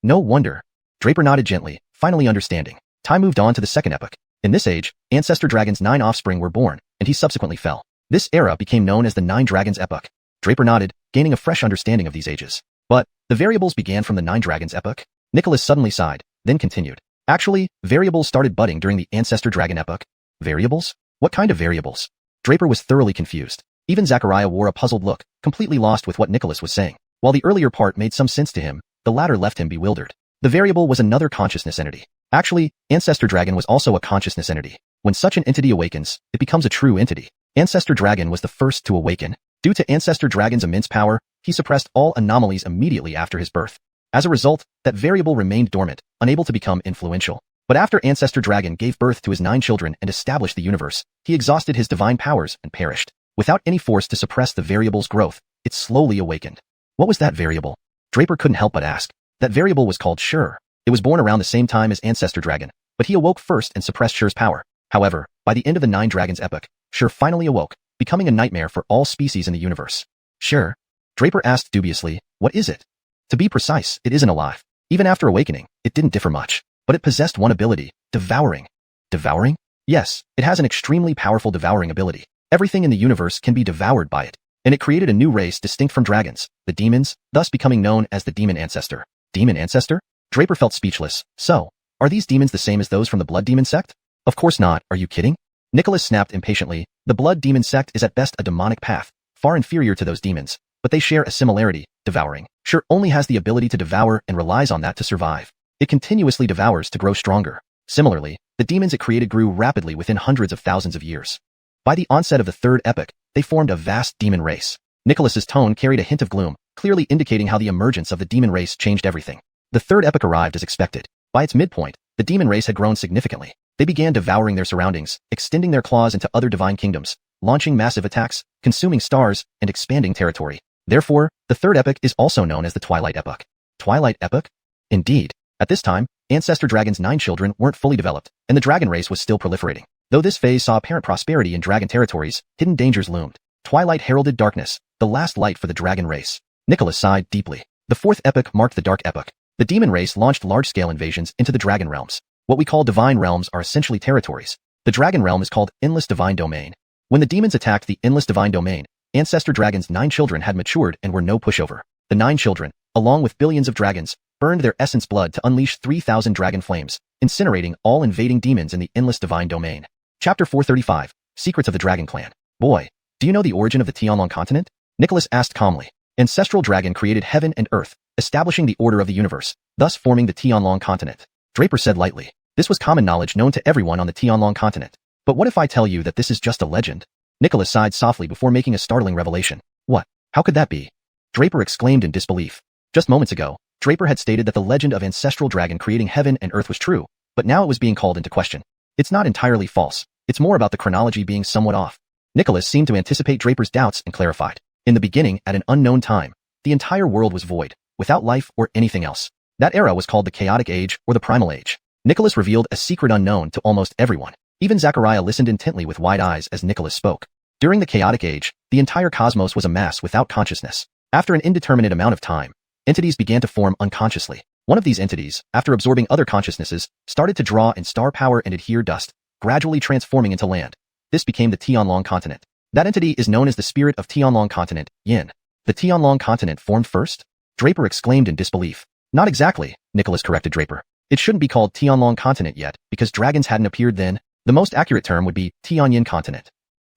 No wonder. Draper nodded gently, finally understanding. Time moved on to the second epoch. In this age, Ancestor Dragon's 9 offspring were born, and he subsequently fell. This era became known as the 9 Dragons epoch. Draper nodded, gaining a fresh understanding of these ages. But, the variables began from the 9 Dragons epoch? Nicholas suddenly sighed, then continued. Actually, variables started budding during the Ancestor Dragon epoch. Variables? What kind of variables? Draper was thoroughly confused. Even Zachariah wore a puzzled look, completely lost with what Nicholas was saying. While the earlier part made some sense to him, the latter left him bewildered. The variable was another consciousness entity. Actually, Ancestor Dragon was also a consciousness entity. When such an entity awakens, it becomes a true entity. Ancestor Dragon was the first to awaken. Due to Ancestor Dragon's immense power, he suppressed all anomalies immediately after his birth. As a result, that variable remained dormant, unable to become influential. But after Ancestor Dragon gave birth to his 9 children and established the universe, he exhausted his divine powers and perished. Without any force to suppress the variable's growth, it slowly awakened. What was that variable? Draper couldn't help but ask. That variable was called Xiur. It was born around the same time as Ancestor Dragon, but he awoke first and suppressed Xiur's power. However, by the end of the 9 Dragons epoch, Xiur finally awoke, becoming a nightmare for all species in the universe. Xiur? Draper asked dubiously, what is it? To be precise, it isn't alive. Even after awakening, it didn't differ much. But it possessed one ability, devouring. Devouring? Yes, it has an extremely powerful devouring ability. Everything in the universe can be devoured by it. And it created a new race distinct from dragons, the demons, thus becoming known as the Demon Ancestor. Demon Ancestor? Draper felt speechless. So, are these demons the same as those from the Blood Demon sect? Of course not, are you kidding? Nicholas snapped impatiently. The Blood Demon sect is at best a demonic path, far inferior to those demons. But they share a similarity, devouring. Xiur only has the ability to devour and relies on that to survive. It continuously devours to grow stronger. Similarly, the demons it created grew rapidly within hundreds of thousands of years. By the onset of the 3rd epoch, they formed a vast demon race. Nicholas's tone carried a hint of gloom, clearly indicating how the emergence of the demon race changed everything. The 3rd epoch arrived as expected. By its midpoint, the demon race had grown significantly. They began devouring their surroundings, extending their claws into other divine kingdoms, launching massive attacks, consuming stars, and expanding territory. Therefore, the 3rd epoch is also known as the Twilight epoch. Twilight epoch? Indeed. At this time, Ancestor Dragon's 9 children weren't fully developed, and the dragon race was still proliferating. Though this phase saw apparent prosperity in dragon territories, hidden dangers loomed. Twilight heralded darkness, the last light for the dragon race. Nicholas sighed deeply. The 4th epoch marked the Dark epoch. The demon race launched large-scale invasions into the dragon realms. What we call divine realms are essentially territories. The dragon realm is called Endless Divine Domain. When the demons attacked the Endless Divine Domain, Ancestor Dragon's 9 children had matured and were no pushover. The 9 children, along with billions of dragons, burned their essence blood to unleash 3,000 dragon flames, incinerating all invading demons in the Endless Divine Domain. Chapter 435, Secrets of the Dragon Clan. Boy, do you know the origin of the Xianxia continent? Nicholas asked calmly. Ancestral Dragon created heaven and earth, establishing the order of the universe, thus forming the Xianxia continent. Draper said lightly. This was common knowledge known to everyone on the Xianxia continent. But what if I tell you that this is just a legend? Nicholas sighed softly before making a startling revelation. What? How could that be? Draper exclaimed in disbelief. Just moments ago, Draper had stated that the legend of Ancestral Dragon creating heaven and earth was true, but now it was being called into question. It's not entirely false. It's more about the chronology being somewhat off. Nicholas seemed to anticipate Draper's doubts and clarified. In the beginning, at an unknown time, the entire world was void, without life or anything else. That era was called the Chaotic Age or the Primal Age. Nicholas revealed a secret unknown to almost everyone. Even Zachariah listened intently with wide eyes as Nicholas spoke. During the Chaotic Age, the entire cosmos was a mass without consciousness. After an indeterminate amount of time, entities began to form unconsciously. One of these entities, after absorbing other consciousnesses, started to draw in star power and adhere dust, gradually transforming into land. This became the Xianxia continent. That entity is known as the spirit of Xianxia continent, Yin. The Xianxia continent formed first? Draper exclaimed in disbelief. Not exactly, Nicholas corrected Draper. It shouldn't be called Xianxia continent yet, because dragons hadn't appeared then. The most accurate term would be Xianxia continent.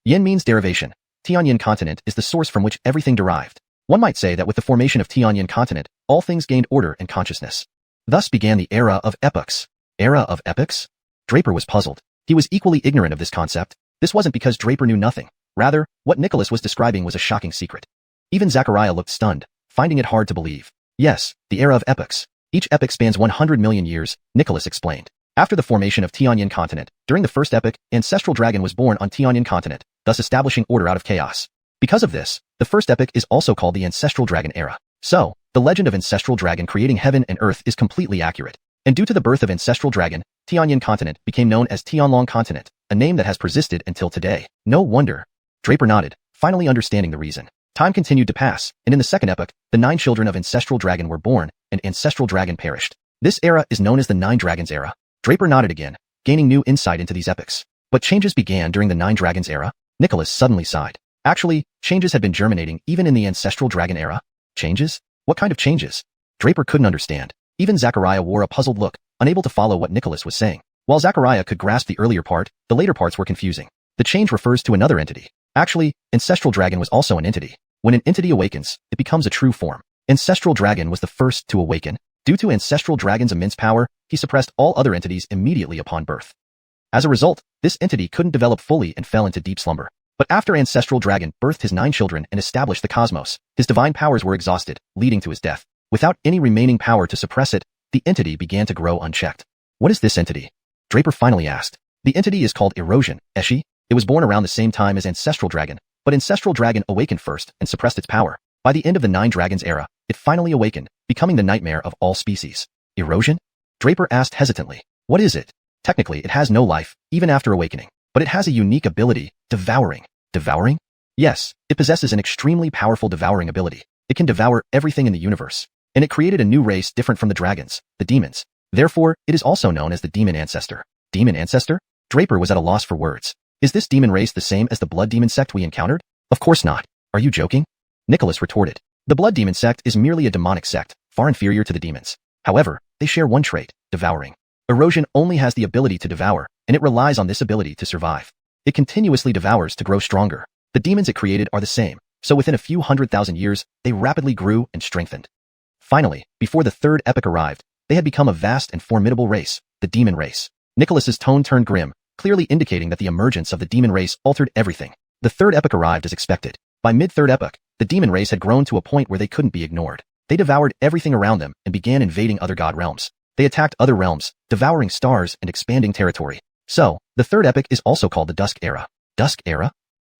Yin means derivation. Xianxia continent is the source from which everything derived. One might say that with the formation of Xianxia continent, all things gained order and consciousness. Thus began the era of epochs. Era of epochs? Draper was puzzled. He was equally ignorant of this concept. This wasn't because Draper knew nothing. Rather, what Nicholas was describing was a shocking secret. Even Zachariah looked stunned, finding it hard to believe. Yes, the era of epochs. Each epoch spans 100 million years, Nicholas explained. After the formation of Xianxia continent, during the first epoch, Ancestral Dragon was born on Xianxia continent, thus establishing order out of chaos. Because of this, the first epoch is also called the Ancestral Dragon era. So, the legend of Ancestral Dragon creating heaven and earth is completely accurate. And due to the birth of Ancestral Dragon, Tianyan continent became known as Tianlong continent, a name that has persisted until today. No wonder. Draper nodded, finally understanding the reason. Time continued to pass, and in the second epoch, the 9 children of Ancestral Dragon were born, and Ancestral Dragon perished. This era is known as the 9 Dragons era. Draper nodded again, gaining new insight into these epochs. But changes began during the 9 Dragons era? Nicholas suddenly sighed. Actually, changes had been germinating even in the Ancestral Dragon era. Changes? What kind of changes? Draper couldn't understand. Even Zachariah wore a puzzled look, unable to follow what Nicholas was saying. While Zachariah could grasp the earlier part, the later parts were confusing. The change refers to another entity. Actually, Ancestral Dragon was also an entity. When an entity awakens, it becomes a true form. Ancestral Dragon was the first to awaken. Due to Ancestral Dragon's immense power, he suppressed all other entities immediately upon birth. As a result, this entity couldn't develop fully and fell into deep slumber. But after Ancestral Dragon birthed his 9 children and established the cosmos, his divine powers were exhausted, leading to his death. Without any remaining power to suppress it, the entity began to grow unchecked. What is this entity? Draper finally asked. The entity is called Erosion, Eshi. It was born around the same time as Ancestral Dragon, but Ancestral Dragon awakened first and suppressed its power. By the end of the 9 Dragons era, it finally awakened, becoming the nightmare of all species. Erosion? Draper asked hesitantly. What is it? Technically, it has no life, even after awakening. But it has a unique ability, devouring. Devouring? Yes, it possesses an extremely powerful devouring ability. It can devour everything in the universe. And it created a new race different from the dragons, the demons. Therefore, it is also known as the Demon Ancestor. Demon Ancestor? Draper was at a loss for words. Is this demon race the same as the Blood Demon sect we encountered? Of course not. Are you joking? Nicholas retorted. The Blood Demon sect is merely a demonic sect, far inferior to the demons. However, they share one trait, devouring. Erosion only has the ability to devour, and it relies on this ability to survive. It continuously devours to grow stronger. The demons it created are the same, so within a few 100,000 years, they rapidly grew and strengthened. Finally, before the 3rd epoch arrived, they had become a vast and formidable race, the demon race. Nicholas's tone turned grim, clearly indicating that the emergence of the demon race altered everything. The 3rd epoch arrived as expected. By mid-3rd epoch, the demon race had grown to a point where they couldn't be ignored. They devoured everything around them and began invading other god realms. They attacked other realms, devouring stars and expanding territory. So, the 3rd epoch is also called the Dusk Era. Dusk Era?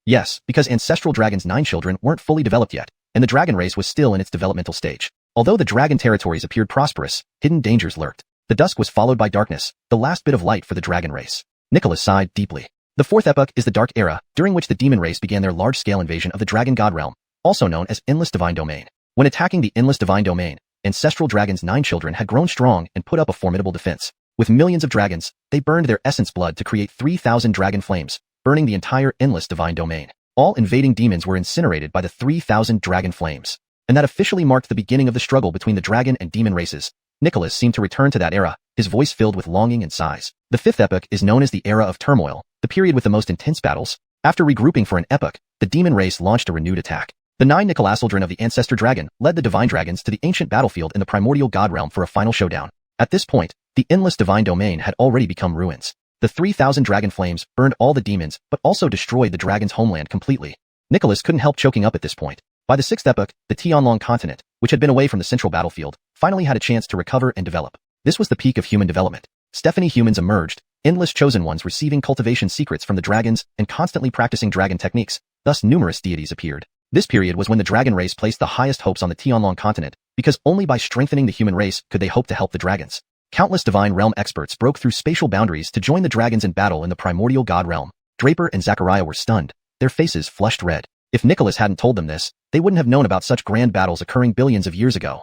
Yes, because Ancestral Dragon's 9 children weren't fully developed yet, and the dragon race was still in its developmental stage. Although the dragon territories appeared prosperous, hidden dangers lurked. The dusk was followed by darkness, the last bit of light for the dragon race. Nicholas sighed deeply. The 4th epoch is the Dark Era, during which the demon race began their large-scale invasion of the dragon god realm, also known as Endless Divine Domain. When attacking the Endless Divine Domain, Ancestral Dragon's 9 children had grown strong and put up a formidable defense. With millions of dragons, they burned their essence blood to create 3,000 dragon flames, burning the entire Endless Divine Domain. All invading demons were incinerated by the 3,000 dragon flames. And that officially marked the beginning of the struggle between the dragon and demon races. Nicholas seemed to return to that era, his voice filled with longing and sighs. The 5th epoch is known as the Era of Turmoil, the period with the most intense battles. After regrouping for an epoch, the demon race launched a renewed attack. The 9 Nicholasaldren of the Ancestor Dragon led the Divine Dragons to the ancient battlefield in the primordial god realm for a final showdown. At this point, the Endless Divine Domain had already become ruins. The 3,000 dragon flames burned all the demons, but also destroyed the dragon's homeland completely. Nicholas couldn't help choking up at this point. By the 6th epoch, the Tianlong continent, which had been away from the central battlefield, finally had a chance to recover and develop. This was the peak of human development. Stephanie humans emerged, endless chosen ones receiving cultivation secrets from the dragons and constantly practicing dragon techniques, thus numerous deities appeared. This period was when the dragon race placed the highest hopes on the Tianlong continent, because only by strengthening the human race could they hope to help the dragons. Countless divine realm experts broke through spatial boundaries to join the dragons in battle in the primordial god realm. Draper and Zachariah were stunned, their faces flushed red. If Nicholas hadn't told them this, they wouldn't have known about such grand battles occurring billions of years ago.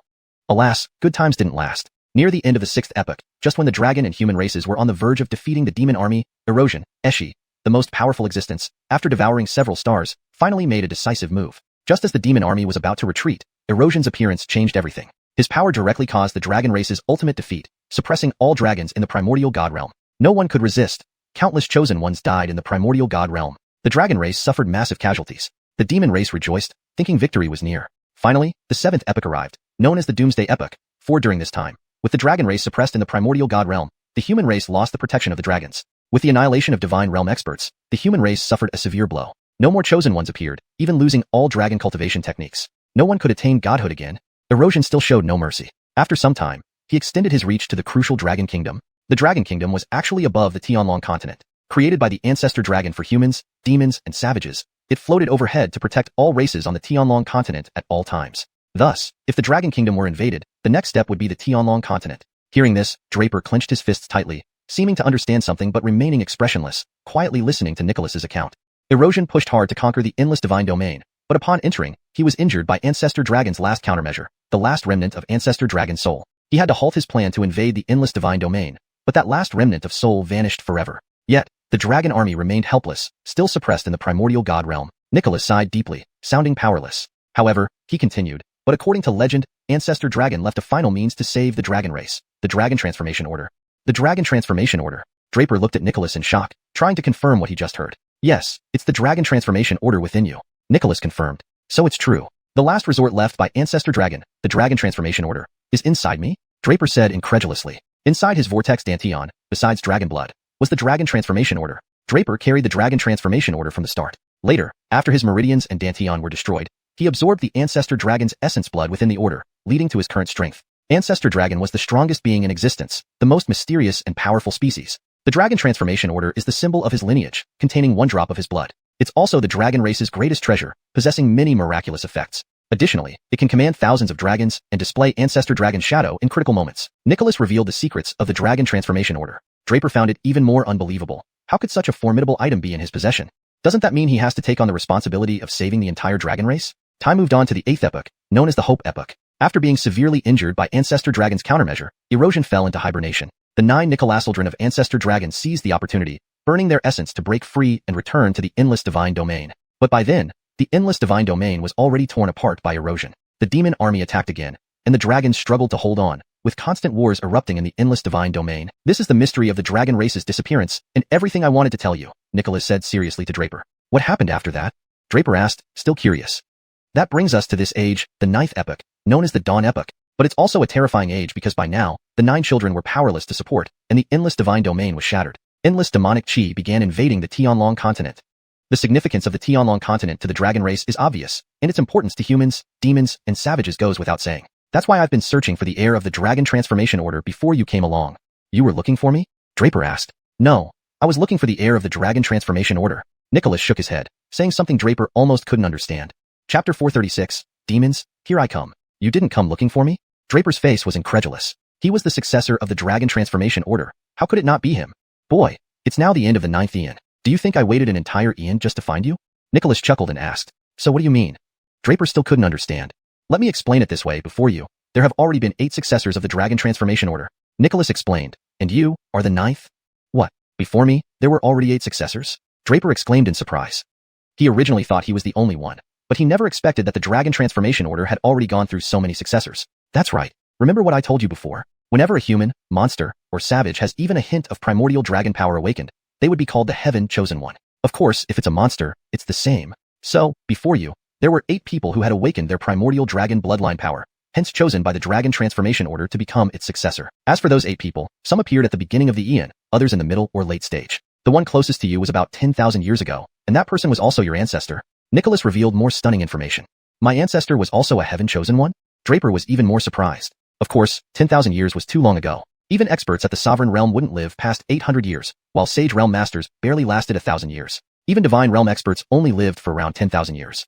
Alas, good times didn't last. Near the end of the 6th epoch, just when the dragon and human races were on the verge of defeating the demon army, Erosion, Eshi, the most powerful existence, after devouring several stars, finally made a decisive move. Just as the demon army was about to retreat, Erosion's appearance changed everything. His power directly caused the dragon race's ultimate defeat, suppressing all dragons in the primordial god realm. No one could resist. Countless chosen ones died in the primordial god realm. The dragon race suffered massive casualties. The demon race rejoiced, thinking victory was near. Finally, the 7th epoch arrived, known as the Doomsday Epoch, for during this time, with the dragon race suppressed in the primordial god realm, the human race lost the protection of the dragons. With the annihilation of divine realm experts, the human race suffered a severe blow. No more chosen ones appeared, even losing all dragon cultivation techniques. No one could attain godhood again. Erosion still showed no mercy. After some time, he extended his reach to the crucial Dragon Kingdom. The Dragon Kingdom was actually above the Tianlong continent. Created by the Ancestor Dragon for humans, demons, and savages, it floated overhead to protect all races on the Tianlong continent at all times. Thus, if the Dragon Kingdom were invaded, the next step would be the Tianlong continent. Hearing this, Draper clenched his fists tightly, seeming to understand something but remaining expressionless, quietly listening to Nicholas's account. Erosion pushed hard to conquer the endless divine domain, but upon entering, he was injured by Ancestor Dragon's last countermeasure, the last remnant of Ancestor Dragon's soul. He had to halt his plan to invade the endless divine domain, but that last remnant of soul vanished forever. Yet, the dragon army remained helpless, still suppressed in the primordial god realm. Nicholas sighed deeply, sounding powerless. However, he continued, but according to legend, Ancestor Dragon left a final means to save the dragon race, the Dragon Transformation Order. The Dragon Transformation Order. Draper looked at Nicholas in shock, trying to confirm what he just heard. Yes, it's the Dragon Transformation Order within you. Nicholas confirmed. So it's true. The last resort left by Ancestor Dragon, the Dragon Transformation Order, is inside me? Draper said incredulously. Inside his vortex dantian, besides dragon blood, was the Dragon Transformation Order. Draper carried the Dragon Transformation Order from the start. Later, after his meridians and dantian were destroyed, he absorbed the Ancestor Dragon's essence blood within the order, leading to his current strength. Ancestor Dragon was the strongest being in existence, the most mysterious and powerful species. The Dragon Transformation Order is the symbol of his lineage, containing one drop of his blood. It's also the dragon race's greatest treasure, possessing many miraculous effects. Additionally, it can command thousands of dragons and display Ancestor Dragon's shadow in critical moments. Nicholas revealed the secrets of the Dragon Transformation Order. Draper found it even more unbelievable. How could such a formidable item be in his possession? Doesn't that mean he has to take on the responsibility of saving the entire dragon race? Time moved on to the 8th epoch, known as the Hope Epoch. After being severely injured by Ancestor Dragon's countermeasure, Erosion fell into hibernation. The 9 Nicholasaldrin of Ancestor Dragon seized the opportunity, burning their essence to break free and return to the endless divine domain. But by then, the endless divine domain was already torn apart by erosion. The demon army attacked again, and the dragons struggled to hold on, with constant wars erupting in the endless divine domain. This is the mystery of the dragon race's disappearance, and everything I wanted to tell you, Nicholas said seriously to Draper. What happened after that? Draper asked, still curious. That brings us to this age, the 9th epoch, known as the Dawn Epoch. But it's also a terrifying age because by now, the 9 children were powerless to support, and the endless divine domain was shattered. Endless demonic chi began invading the Tianlong continent. The significance of the Tianlong continent to the dragon race is obvious, and its importance to humans, demons, and savages goes without saying. That's why I've been searching for the heir of the Dragon Transformation Order before you came along. You were looking for me? Draper asked. No, I was looking for the heir of the Dragon Transformation Order. Nicholas shook his head, saying something Draper almost couldn't understand. Chapter 436, Demons, Here I Come. You didn't come looking for me? Draper's face was incredulous. He was the successor of the Dragon Transformation Order. How could it not be him? Boy, it's now the end of the 9th Eon. Do you think I waited an entire Eon just to find you? Nicholas chuckled and asked. So what do you mean? Draper still couldn't understand. Let me explain it this way before you. There have already been 8 successors of the Dragon Transformation Order. Nicholas explained. And you are the 9th? What? Before me, there were already 8 successors? Draper exclaimed in surprise. He originally thought he was the only one, but he never expected that the Dragon Transformation Order had already gone through so many successors. That's right. Remember what I told you before? Whenever a human, monster, or savage has even a hint of primordial dragon power awakened, they would be called the Heaven Chosen One. Of course, if it's a monster, it's the same. So, before you, there were 8 people who had awakened their primordial dragon bloodline power, hence chosen by the Dragon Transformation Order to become its successor. As for those 8 people, some appeared at the beginning of the Eon, others in the middle or late stage. The one closest to you was about 10,000 years ago, and that person was also your ancestor. Nicholas revealed more stunning information. My ancestor was also a Heaven Chosen One? Draper was even more surprised. Of course, 10,000 years was too long ago. Even experts at the Sovereign Realm wouldn't live past 800 years, while Sage Realm Masters barely lasted 1,000 years. Even Divine Realm experts only lived for around 10,000 years.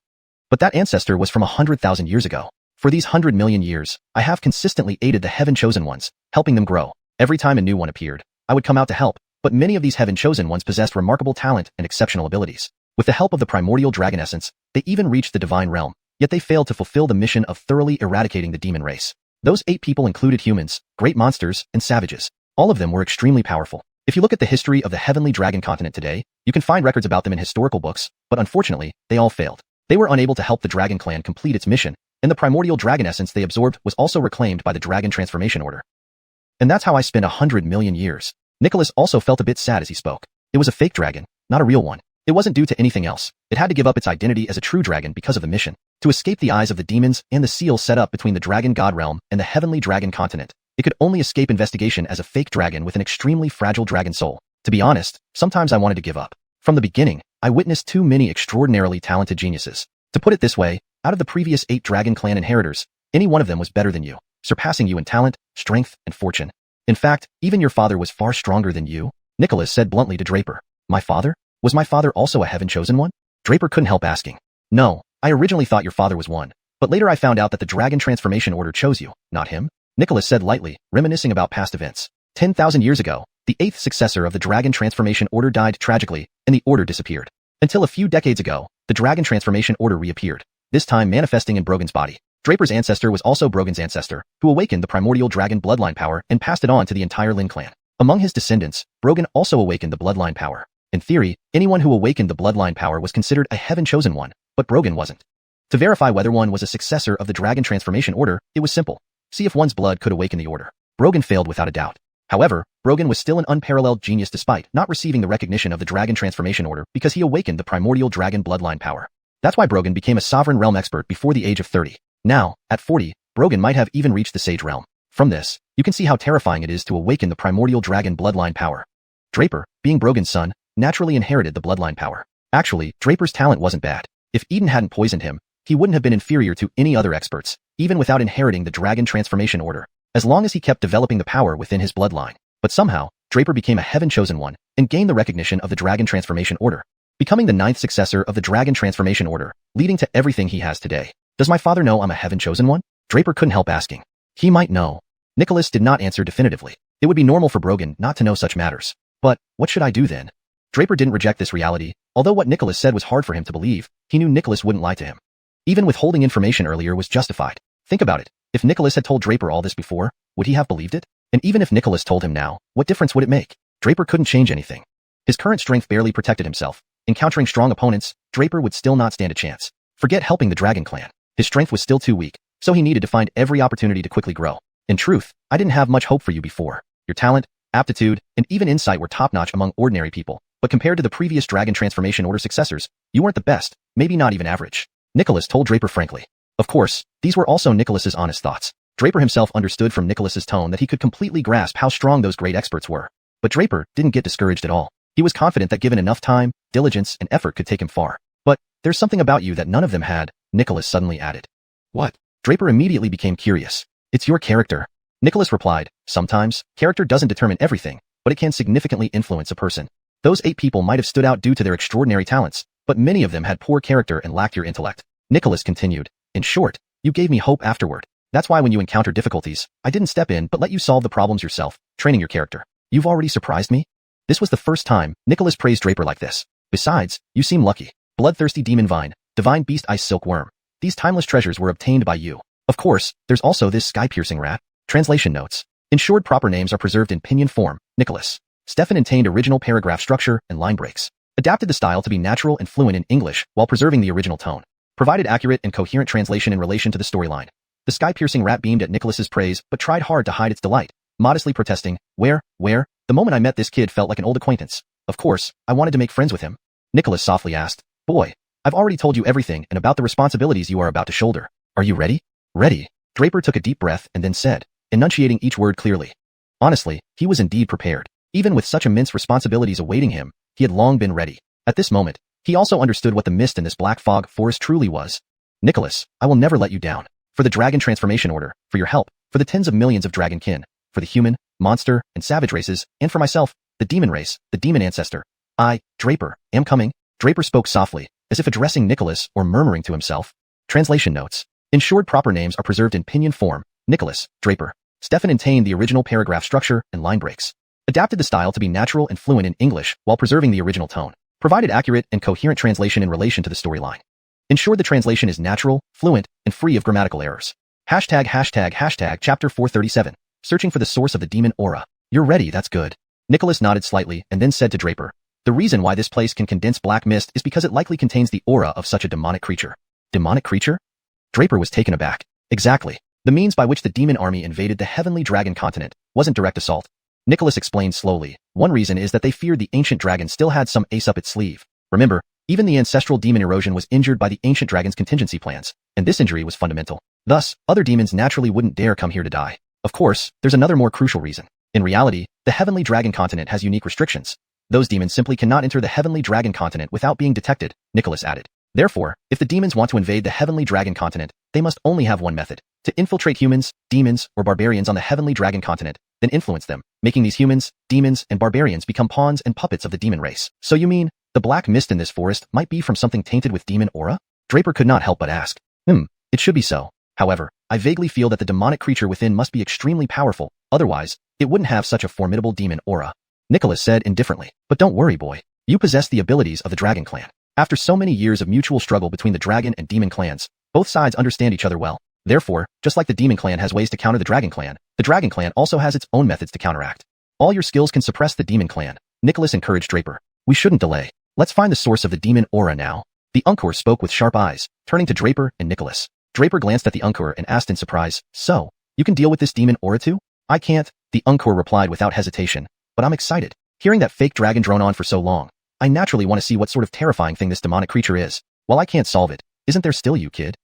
But that ancestor was from 100,000 years ago. For these 100 million years, I have consistently aided the Heaven Chosen Ones, helping them grow. Every time a new one appeared, I would come out to help, but many of these Heaven Chosen Ones possessed remarkable talent and exceptional abilities. With the help of the primordial dragon essence, they even reached the Divine Realm, yet they failed to fulfill the mission of thoroughly eradicating the demon race. Those 8 people included humans, great monsters, and savages. All of them were extremely powerful. If you look at the history of the Heavenly Dragon continent today, you can find records about them in historical books, but unfortunately, they all failed. They were unable to help the Dragon Clan complete its mission, and the primordial dragon essence they absorbed was also reclaimed by the Dragon Transformation Order. And that's how I spent 100 million years. Nicholas also felt a bit sad as he spoke. It was a fake dragon, not a real one. It wasn't due to anything else. It had to give up its identity as a true dragon because of the mission. To escape the eyes of the demons and the seal set up between the Dragon God Realm and the Heavenly Dragon Continent, it could only escape investigation as a fake dragon with an extremely fragile dragon soul. To be honest, sometimes I wanted to give up. From the beginning, I witnessed too many extraordinarily talented geniuses. To put it this way, out of the previous 8 Dragon Clan inheritors, any one of them was better than you, surpassing you in talent, strength, and fortune. In fact, even your father was far stronger than you, Nicholas said bluntly to Draper. My father? Was my father also a Heaven Chosen One? Draper couldn't help asking. No, I originally thought your father was one, but later I found out that the Dragon Transformation Order chose you, not him. Nicholas said lightly, reminiscing about past events. 10,000 years ago, the 8th successor of the Dragon Transformation Order died tragically, and the order disappeared. Until a few decades ago, the Dragon Transformation Order reappeared, this time manifesting in Brogan's body. Draper's ancestor was also Brogan's ancestor, who awakened the primordial dragon bloodline power and passed it on to the entire Lin clan. Among his descendants, Brogan also awakened the bloodline power. In theory, anyone who awakened the bloodline power was considered a heaven-chosen one, but Brogan wasn't. To verify whether one was a successor of the Dragon Transformation Order, it was simple. See if one's blood could awaken the order. Brogan failed without a doubt. However, Brogan was still an unparalleled genius despite not receiving the recognition of the Dragon Transformation Order because he awakened the primordial dragon bloodline power. That's why Brogan became a sovereign realm expert before the age of 30. Now, at 40, Brogan might have even reached the Sage Realm. From this, you can see how terrifying it is to awaken the primordial dragon bloodline power. Draper, being Brogan's son, naturally inherited the bloodline power. Actually, Draper's talent wasn't bad. If Eden hadn't poisoned him, he wouldn't have been inferior to any other experts, even without inheriting the Dragon Transformation Order, as long as he kept developing the power within his bloodline. But somehow, Draper became a heaven-chosen one and gained the recognition of the Dragon Transformation Order, becoming the 9th successor of the Dragon Transformation Order, leading to everything he has today. Does my father know I'm a heaven-chosen one? Draper couldn't help asking. He might know. Nicholas did not answer definitively. It would be normal for Brogan not to know such matters. But, what should I do then? Draper didn't reject this reality. Although what Nicholas said was hard for him to believe, he knew Nicholas wouldn't lie to him. Even withholding information earlier was justified. Think about it. If Nicholas had told Draper all this before, would he have believed it? And even if Nicholas told him now, what difference would it make? Draper couldn't change anything. His current strength barely protected himself. Encountering strong opponents, Draper would still not stand a chance. Forget helping the Dragon Clan. His strength was still too weak, so he needed to find every opportunity to quickly grow. In truth, I didn't have much hope for you before. Your talent, aptitude, and even insight were top-notch among ordinary people, but compared to the previous Dragon Transformation Order successors, you weren't the best, maybe not even average. Nicholas told Draper frankly. Of course, these were also Nicholas's honest thoughts. Draper himself understood from Nicholas's tone that he could completely grasp how strong those great experts were. But Draper didn't get discouraged at all. He was confident that given enough time, diligence, and effort could take him far. But, there's something about you that none of them had, Nicholas suddenly added. What? Draper immediately became curious. It's your character. Nicholas replied, sometimes, character doesn't determine everything, but it can significantly influence a person. Those 8 people might have stood out due to their extraordinary talents, but many of them had poor character and lacked your intellect. Nicholas continued, in short, you gave me hope afterward. That's why when you encountered difficulties, I didn't step in but let you solve the problems yourself, training your character. You've already surprised me? This was the first time Nicholas praised Draper like this. Besides, you seem lucky. Bloodthirsty demon vine, divine beast ice silkworm. These timeless treasures were obtained by you. Of course, there's also this sky-piercing rat. Translation notes. Ensured proper names are preserved in pinyin form, Nicholas. Stefan maintained original paragraph structure and line breaks. Adapted the style to be natural and fluent in English while preserving the original tone. Provided accurate and coherent translation in relation to the storyline. The sky-piercing rat beamed at Nicholas's praise but tried hard to hide its delight, modestly protesting, where? The moment I met this kid felt like an old acquaintance. Of course, I wanted to make friends with him. Nicholas softly asked, boy, I've already told you everything and about the responsibilities you are about to shoulder. Are you ready? Ready. Draper took a deep breath and then said, enunciating each word clearly. Honestly, he was indeed prepared. Even with such immense responsibilities awaiting him, he had long been ready. At this moment, he also understood what the mist in this black fog forest truly was. Nicholas, I will never let you down. For the Dragon Transformation Order, for your help, for the tens of millions of dragon kin, for the human, monster, and savage races, and for myself, the demon race, the demon ancestor. I, Draper, am coming. Draper spoke softly, as if addressing Nicholas or murmuring to himself. Translation notes. Ensured proper names are preserved in pinyin form, Nicholas, Draper. Stefan maintained the original paragraph structure and line breaks. Adapted the style to be natural and fluent in English while preserving the original tone. Provided accurate and coherent translation in relation to the storyline. Ensured the translation is natural, fluent, and free of grammatical errors. Hashtag chapter 437. Searching for the source of the demon aura. You're ready, that's good. Nicholas nodded slightly and then said to Draper, the reason why this place can condense black mist is because it likely contains the aura of such a demonic creature. Demonic creature? Draper was taken aback. Exactly. The means by which the demon army invaded the heavenly dragon continent wasn't direct assault. Nicholas explained slowly. One reason is that they feared the ancient dragon still had some ace up its sleeve. Remember, even the ancestral demon erosion was injured by the ancient dragon's contingency plans, and this injury was fundamental. Thus, other demons naturally wouldn't dare come here to die. Of course, there's another more crucial reason. In reality, the heavenly dragon continent has unique restrictions. Those demons simply cannot enter the heavenly dragon continent without being detected, Nicholas added. Therefore, if the demons want to invade the heavenly dragon continent, they must only have one method: to infiltrate humans, demons, or barbarians on the heavenly dragon continent, then influence them, making these humans, demons, and barbarians become pawns and puppets of the demon race. So you mean, the black mist in this forest might be from something tainted with demon aura? Draper could not help but ask. It should be so. However, I vaguely feel that the demonic creature within must be extremely powerful, otherwise, it wouldn't have such a formidable demon aura. Nicholas said indifferently. But don't worry, boy. You possess the abilities of the dragon clan. After so many years of mutual struggle between the dragon and demon clans, both sides understand each other well. Therefore, just like the demon clan has ways to counter the dragon clan also has its own methods to counteract. All your skills can suppress the demon clan, Nicholas encouraged Draper. We shouldn't delay. Let's find the source of the demon aura now. The Uncle spoke with sharp eyes, turning to Draper and Nicholas. Draper glanced at the Uncle and asked in surprise, so, you can deal with this demon aura too? I can't, the Uncle replied without hesitation, but I'm excited. Hearing that fake dragon drone on for so long, I naturally want to see what sort of terrifying thing this demonic creature is. While I can't solve it, isn't there still you, kid?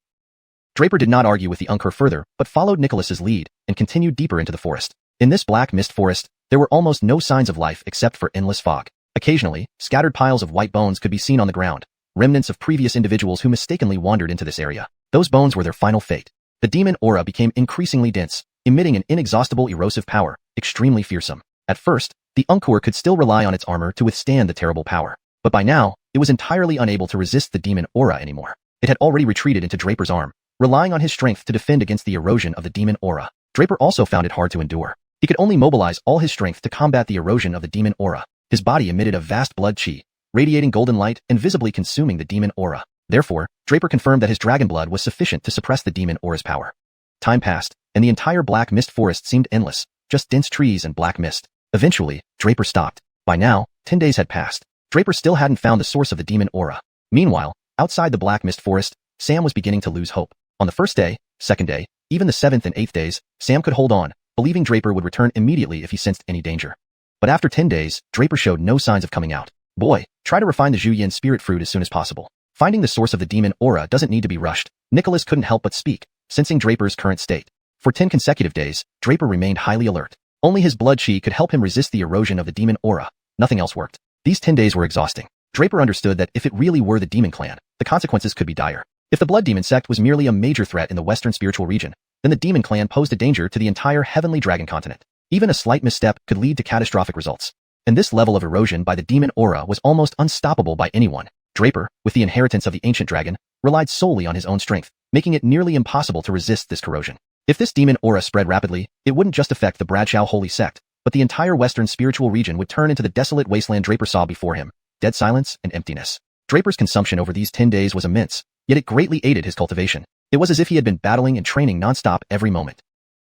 Draper did not argue with the Uncle further, but followed Nicholas's lead and continued deeper into the forest. In this black mist forest, there were almost no signs of life except for endless fog. Occasionally, scattered piles of white bones could be seen on the ground, remnants of previous individuals who mistakenly wandered into this area. Those bones were their final fate. The demon aura became increasingly dense, emitting an inexhaustible erosive power, extremely fearsome. At first, the Uncle could still rely on its armor to withstand the terrible power. But by now, it was entirely unable to resist the demon aura anymore. It had already retreated into Draper's arm, relying on his strength to defend against the erosion of the demon aura. Draper also found it hard to endure. He could only mobilize all his strength to combat the erosion of the demon aura. His body emitted a vast blood chi, radiating golden light and visibly consuming the demon aura. Therefore, Draper confirmed that his dragon blood was sufficient to suppress the demon aura's power. Time passed, and the entire black mist forest seemed endless, just dense trees and black mist. Eventually, Draper stopped. By now, 10 days had passed. Draper still hadn't found the source of the demon aura. Meanwhile, outside the black mist forest, Sam was beginning to lose hope. On the first day, second day, even the 7th and 8th days, Sam could hold on, believing Draper would return immediately if he sensed any danger. But after 10 days, Draper showed no signs of coming out. Boy, try to refine the xiuxian spirit fruit as soon as possible. Finding the source of the demon aura doesn't need to be rushed. Nicholas couldn't help but speak, sensing Draper's current state. For 10 consecutive days, Draper remained highly alert. Only his blood chi could help him resist the erosion of the demon aura. Nothing else worked. These 10 days were exhausting. Draper understood that if it really were the demon clan, the consequences could be dire. If the blood demon sect was merely a major threat in the western spiritual region, then the demon clan posed a danger to the entire heavenly dragon continent. Even a slight misstep could lead to catastrophic results. And this level of erosion by the demon aura was almost unstoppable by anyone. Draper, with the inheritance of the ancient dragon, relied solely on his own strength, making it nearly impossible to resist this corrosion. If this demon aura spread rapidly, it wouldn't just affect the Bradshaw holy sect, but the entire western spiritual region would turn into the desolate wasteland Draper saw before him, dead silence and emptiness. Draper's consumption over these 10 days was immense, yet it greatly aided his cultivation. It was as if he had been battling and training non-stop every moment.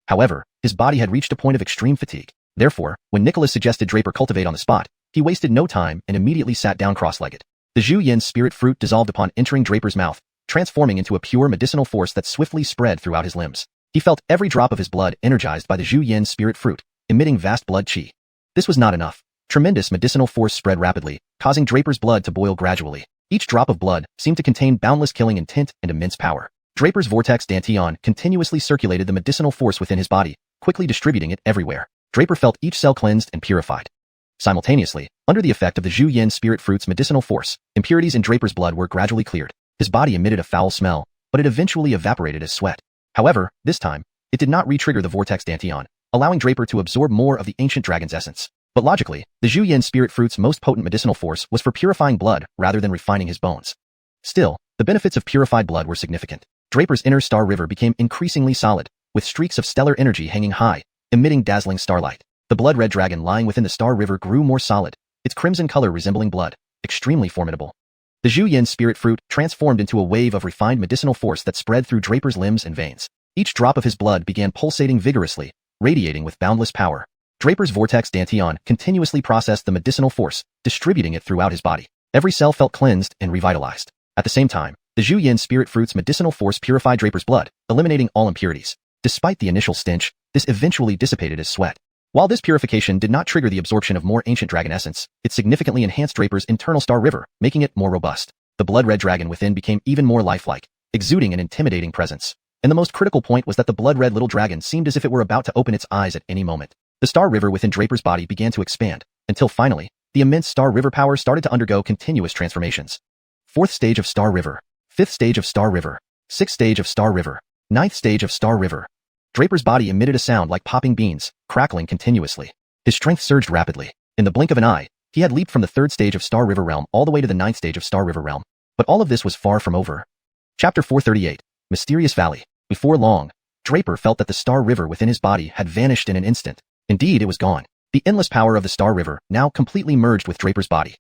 However, his body had reached a point of extreme fatigue. Therefore, when Nicholas suggested Draper cultivate on the spot, he wasted no time and immediately sat down cross-legged. The xiuxian spirit fruit dissolved upon entering Draper's mouth, transforming into a pure medicinal force that swiftly spread throughout his limbs. He felt every drop of his blood energized by the xiuxian spirit fruit, emitting vast blood chi. This was not enough. Tremendous medicinal force spread rapidly, causing Draper's blood to boil gradually. Each drop of blood seemed to contain boundless killing intent and immense power. Draper's vortex dantian continuously circulated the medicinal force within his body, quickly distributing it everywhere. Draper felt each cell cleansed and purified. Simultaneously, under the effect of the xiuxian spirit fruit's medicinal force, impurities in Draper's blood were gradually cleared. His body emitted a foul smell, but it eventually evaporated as sweat. However, this time, it did not re-trigger the vortex dantian, allowing Draper to absorb more of the ancient dragon's essence. But logically, the xiuxian spirit fruit's most potent medicinal force was for purifying blood rather than refining his bones. Still, the benefits of purified blood were significant. Draper's inner star river became increasingly solid, with streaks of stellar energy hanging high, emitting dazzling starlight. The blood-red dragon lying within the star river grew more solid, its crimson color resembling blood, extremely formidable. The xiuxian spirit fruit transformed into a wave of refined medicinal force that spread through Draper's limbs and veins. Each drop of his blood began pulsating vigorously, radiating with boundless power. Draper's vortex dantian continuously processed the medicinal force, distributing it throughout his body. Every cell felt cleansed and revitalized. At the same time, the xiuxian spirit fruit's medicinal force purified Draper's blood, eliminating all impurities. Despite the initial stench, this eventually dissipated as sweat. While this purification did not trigger the absorption of more ancient dragon essence, it significantly enhanced Draper's internal star river, making it more robust. The blood-red dragon within became even more lifelike, exuding an intimidating presence. And the most critical point was that the blood-red little dragon seemed as if it were about to open its eyes at any moment. The star river within Draper's body began to expand, until finally, the immense star river power started to undergo continuous transformations. 4th stage of star river. 5th stage of star river. 6th stage of star river. 9th stage of star river. Draper's body emitted a sound like popping beans, crackling continuously. His strength surged rapidly. In the blink of an eye, he had leaped from the 3rd stage of Star River Realm all the way to the 9th stage of Star River Realm. But all of this was far from over. Chapter 438. Mysterious Valley. Before long, Draper felt that the star river within his body had vanished in an instant. Indeed, it was gone. The endless power of the Star River now completely merged with Draper's body.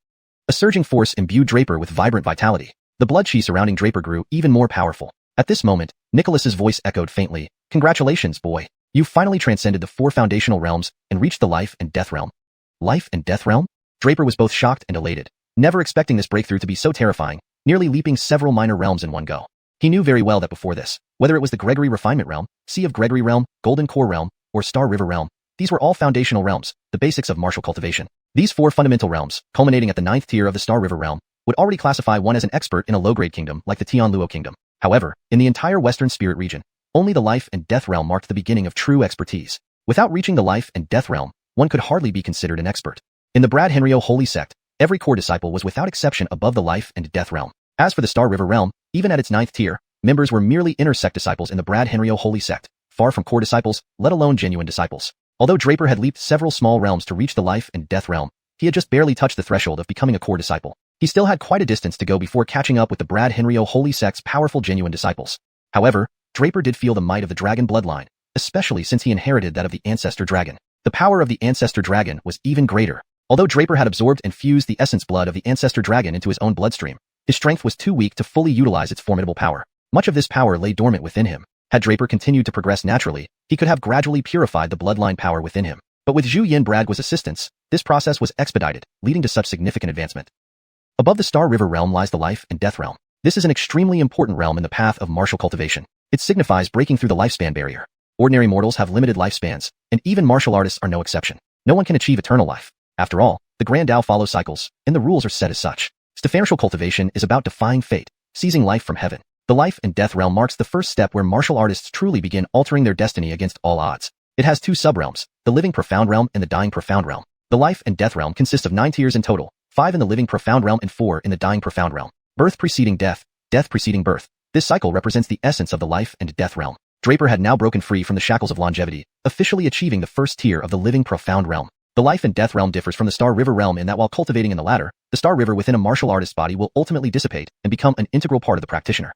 A surging force imbued Draper with vibrant vitality. The blood chi surrounding Draper grew even more powerful. At this moment, Nicholas's voice echoed faintly. Congratulations, boy. You've finally transcended the 4 foundational realms and reached the life and death realm. Life and death realm? Draper was both shocked and elated, never expecting this breakthrough to be so terrifying, nearly leaping several minor realms in one go. He knew very well that before this, whether it was the Gregory Refinement Realm, Sea of Gregory Realm, Golden Core Realm, or Star River Realm, these were all foundational realms, the basics of martial cultivation. These 4 fundamental realms, culminating at the 9th tier of the Star River Realm, would already classify one as an expert in a low-grade kingdom like the Tianluo Kingdom. However, in the entire Western Spirit region, only the Life and Death Realm marked the beginning of true expertise. Without reaching the Life and Death Realm, one could hardly be considered an expert. In the Brad Henrio Holy Sect, every core disciple was without exception above the Life and Death Realm. As for the Star River Realm, even at its 9th tier, members were merely inner sect disciples in the Brad Henrio Holy Sect, far from core disciples, let alone genuine disciples. Although Draper had leaped several small realms to reach the Life and Death Realm, he had just barely touched the threshold of becoming a core disciple. He still had quite a distance to go before catching up with the Brad Henrio Holy Sect's powerful genuine disciples. However, Draper did feel the might of the dragon bloodline, especially since he inherited that of the Ancestor Dragon. The power of the Ancestor Dragon was even greater. Although Draper had absorbed and fused the essence blood of the Ancestor Dragon into his own bloodstream, his strength was too weak to fully utilize its formidable power. Much of this power lay dormant within him. Had Draper continued to progress naturally, he could have gradually purified the bloodline power within him. But with Xiuxian Bradgua's assistance, this process was expedited, leading to such significant advancement. Above the Star River Realm lies the Life and Death Realm. This is an extremely important realm in the path of martial cultivation. It signifies breaking through the lifespan barrier. Ordinary mortals have limited lifespans, and even martial artists are no exception. No one can achieve eternal life. After all, the Grand Tao follows cycles, and the rules are set as such. Martial cultivation is about defying fate, seizing life from heaven. The Life and Death Realm marks the first step where martial artists truly begin altering their destiny against all odds. It has 2 subrealms, the Living Profound Realm and the Dying Profound Realm. The Life and Death Realm consists of 9 tiers in total, 5 in the Living Profound Realm and 4 in the Dying Profound Realm. Birth preceding death, death preceding birth. This cycle represents the essence of the Life and Death Realm. Draper had now broken free from the shackles of longevity, officially achieving the first tier of the Living Profound Realm. The Life and Death Realm differs from the Star River Realm in that while cultivating in the latter, the Star River within a martial artist's body will ultimately dissipate and become an integral part of the practitioner.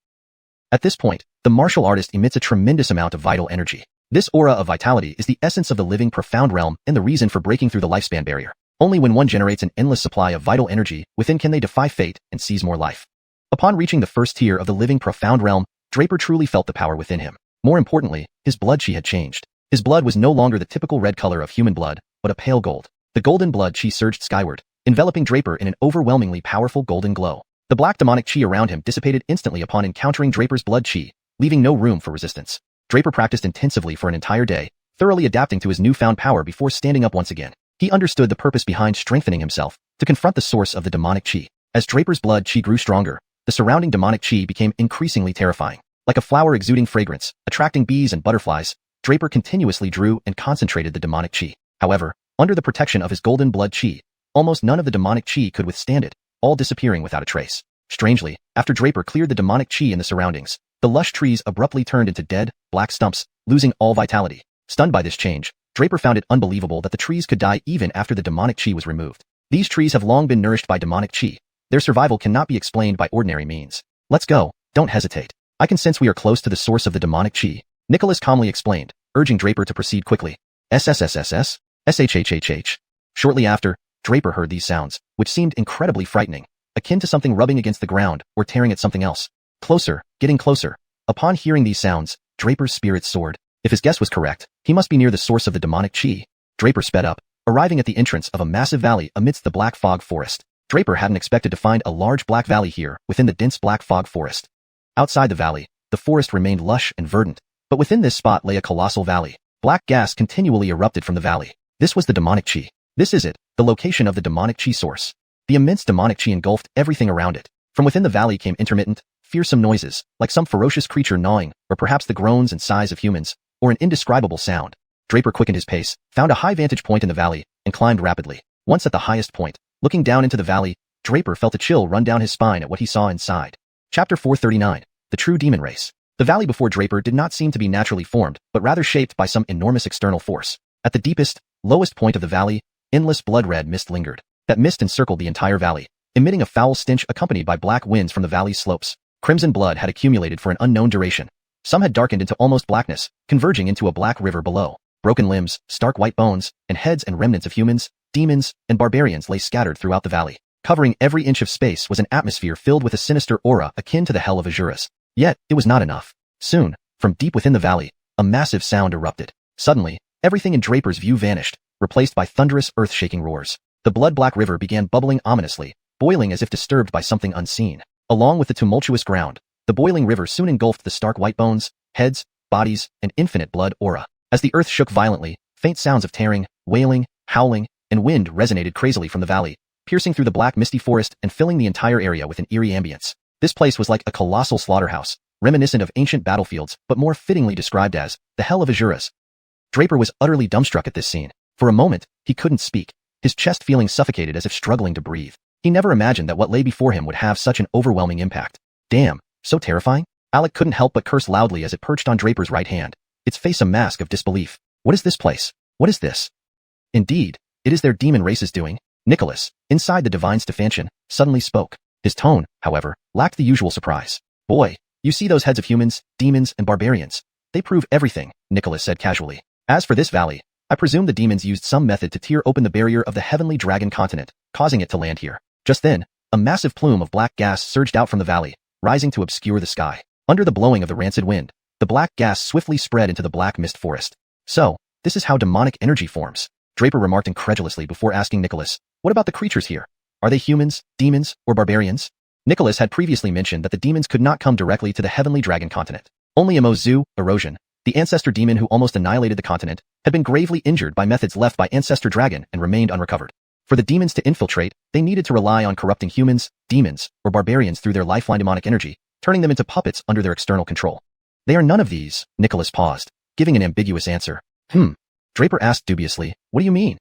At this point, the martial artist emits a tremendous amount of vital energy. This aura of vitality is the essence of the Living Profound Realm and the reason for breaking through the lifespan barrier. Only when one generates an endless supply of vital energy within can they defy fate and seize more life. Upon reaching the first tier of the Living Profound Realm, Draper truly felt the power within him. More importantly, his blood chi had changed. His blood was no longer the typical red color of human blood, but a pale gold. The golden blood chi surged skyward, enveloping Draper in an overwhelmingly powerful golden glow. The black demonic chi around him dissipated instantly upon encountering Draper's blood chi, leaving no room for resistance. Draper practiced intensively for an entire day, thoroughly adapting to his newfound power before standing up once again. He understood the purpose behind strengthening himself, to confront the source of the demonic chi. As Draper's blood chi grew stronger, the surrounding demonic chi became increasingly terrifying. Like a flower exuding fragrance, attracting bees and butterflies, Draper continuously drew and concentrated the demonic chi. However, under the protection of his golden blood chi, almost none of the demonic chi could withstand it, all disappearing without a trace. Strangely, after Draper cleared the demonic chi in the surroundings, the lush trees abruptly turned into dead, black stumps, losing all vitality. Stunned by this change, Draper found it unbelievable that the trees could die even after the demonic chi was removed. These trees have long been nourished by demonic chi. Their survival cannot be explained by ordinary means. Let's go, don't hesitate. I can sense we are close to the source of the demonic chi, Nicholas calmly explained, urging Draper to proceed quickly. SSSSS? SHHHH. Shortly after, Draper heard these sounds, which seemed incredibly frightening, akin to something rubbing against the ground or tearing at something else. Closer, getting closer. Upon hearing these sounds, Draper's spirits soared. If his guess was correct, he must be near the source of the demonic chi. Draper sped up, arriving at the entrance of a massive valley amidst the black fog forest. Draper hadn't expected to find a large black valley here within the dense black fog forest. Outside the valley, the forest remained lush and verdant, but within this spot lay a colossal valley. Black gas continually erupted from the valley. This was the demonic chi. This is it, the location of the demonic chi source. The immense demonic chi engulfed everything around it. From within the valley came intermittent, fearsome noises, like some ferocious creature gnawing, or perhaps the groans and sighs of humans, or an indescribable sound. Draper quickened his pace, found a high vantage point in the valley, and climbed rapidly. Once at the highest point, looking down into the valley, Draper felt a chill run down his spine at what he saw inside. Chapter 439. The True Demon Race. The valley before Draper did not seem to be naturally formed, but rather shaped by some enormous external force. At the deepest, lowest point of the valley, endless blood-red mist lingered. That mist encircled the entire valley, emitting a foul stench accompanied by black winds from the valley's slopes. Crimson blood had accumulated for an unknown duration. Some had darkened into almost blackness, converging into a black river below. Broken limbs, stark white bones, and heads and remnants of humans, demons, and barbarians lay scattered throughout the valley. Covering every inch of space was an atmosphere filled with a sinister aura akin to the hell of Azurus. Yet, it was not enough. Soon, from deep within the valley, a massive sound erupted. Suddenly, everything in Draper's view vanished, replaced by thunderous earth-shaking roars. The blood-black river began bubbling ominously, boiling as if disturbed by something unseen. Along with the tumultuous ground, the boiling river soon engulfed the stark white bones, heads, bodies, and infinite blood aura. As the earth shook violently, faint sounds of tearing, wailing, howling, and wind resonated crazily from the valley, piercing through the black misty forest and filling the entire area with an eerie ambience. This place was like a colossal slaughterhouse, reminiscent of ancient battlefields but more fittingly described as the hell of Azurus. Draper was utterly dumbstruck at this scene. For a moment, he couldn't speak, his chest feeling suffocated as if struggling to breathe. He never imagined that what lay before him would have such an overwhelming impact. Damn, so terrifying? Alec couldn't help but curse loudly as it perched on Draper's right hand, its face a mask of disbelief. What is this place? What is this? Indeed, it is their demon race's doing. Nicholas, inside the divine Stephantian, suddenly spoke. His tone, however, lacked the usual surprise. Boy, you see those heads of humans, demons, and barbarians. They prove everything, Nicholas said casually. As for this valley, I presume the demons used some method to tear open the barrier of the heavenly dragon continent, causing it to land here. Just then, a massive plume of black gas surged out from the valley, rising to obscure the sky. Under the blowing of the rancid wind, the black gas swiftly spread into the black mist forest. So, this is how demonic energy forms, Draper remarked incredulously before asking Nicholas, what about the creatures here? Are they humans, demons, or barbarians? Nicholas had previously mentioned that the demons could not come directly to the heavenly dragon continent. Only Zu, Erosion, the ancestor demon who almost annihilated the continent, had been gravely injured by methods left by Ancestor Dragon and remained unrecovered. For the demons to infiltrate, they needed to rely on corrupting humans, demons, or barbarians through their lifeline demonic energy, turning them into puppets under their external control. They are none of these, Nicholas paused, giving an ambiguous answer. Draper asked dubiously, what do you mean?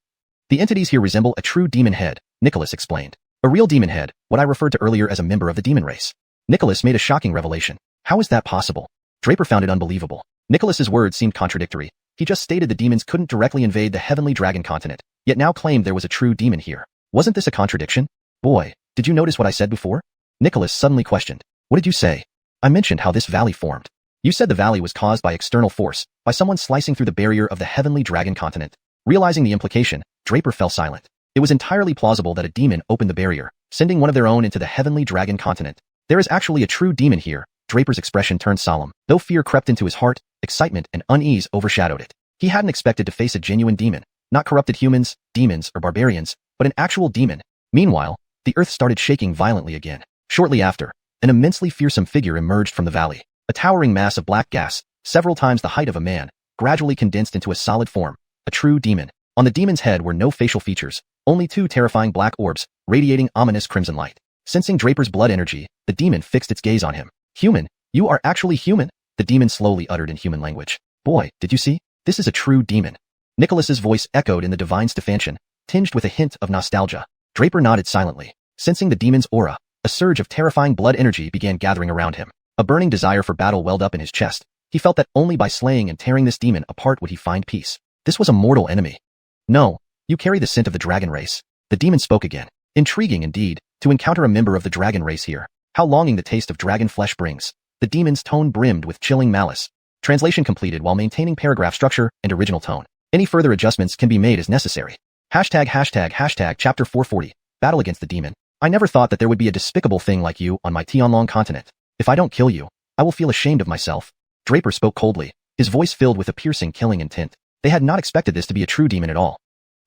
The entities here resemble a true demon head, Nicholas explained. A real demon head, what I referred to earlier as a member of the demon race. Nicholas made a shocking revelation. How is that possible? Draper found it unbelievable. Nicholas's words seemed contradictory. He just stated the demons couldn't directly invade the heavenly dragon continent, yet now claimed there was a true demon here. Wasn't this a contradiction? Boy, did you notice what I said before? Nicholas suddenly questioned. What did you say? I mentioned how this valley formed. You said the valley was caused by external force, by someone slicing through the barrier of the heavenly dragon continent. Realizing the implication, Draper fell silent. It was entirely plausible that a demon opened the barrier, sending one of their own into the heavenly dragon continent. There is actually a true demon here. Draper's expression turned solemn. Though fear crept into his heart, excitement and unease overshadowed it. He hadn't expected to face a genuine demon, not corrupted humans, demons, or barbarians, but an actual demon. Meanwhile, the earth started shaking violently again. Shortly after, an immensely fearsome figure emerged from the valley. A towering mass of black gas, several times the height of a man, gradually condensed into a solid form, a true demon. On the demon's head were no facial features, only two terrifying black orbs, radiating ominous crimson light. Sensing Draper's blood energy, the demon fixed its gaze on him. Human, you are actually human? The demon slowly uttered in human language. Boy, did you see? This is a true demon. Nicholas's voice echoed in the divine Stephantian, tinged with a hint of nostalgia. Draper nodded silently. Sensing the demon's aura, a surge of terrifying blood energy began gathering around him. A burning desire for battle welled up in his chest. He felt that only by slaying and tearing this demon apart would he find peace. This was a mortal enemy. No, you carry the scent of the dragon race. The demon spoke again. Intriguing indeed, to encounter a member of the dragon race here. How longing the taste of dragon flesh brings. The demon's tone brimmed with chilling malice. Translation completed while maintaining paragraph structure and original tone. Any further adjustments can be made as necessary. Hashtag chapter 440. Battle against the demon. I never thought that there would be a despicable thing like you on my Tianlong continent. If I don't kill you, I will feel ashamed of myself. Draper spoke coldly, his voice filled with a piercing killing intent. They had not expected this to be a true demon at all.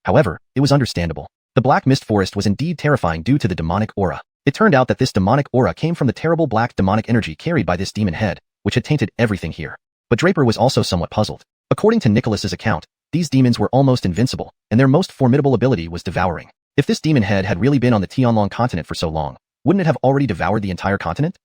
However, it was understandable. The black mist forest was indeed terrifying due to the demonic aura. It turned out that this demonic aura came from the terrible black demonic energy carried by this demon head, which had tainted everything here. But Draper was also somewhat puzzled. According to Nicholas's account, these demons were almost invincible, and their most formidable ability was devouring. If this demon head had really been on the Tianlong continent for so long, wouldn't it have already devoured the entire continent?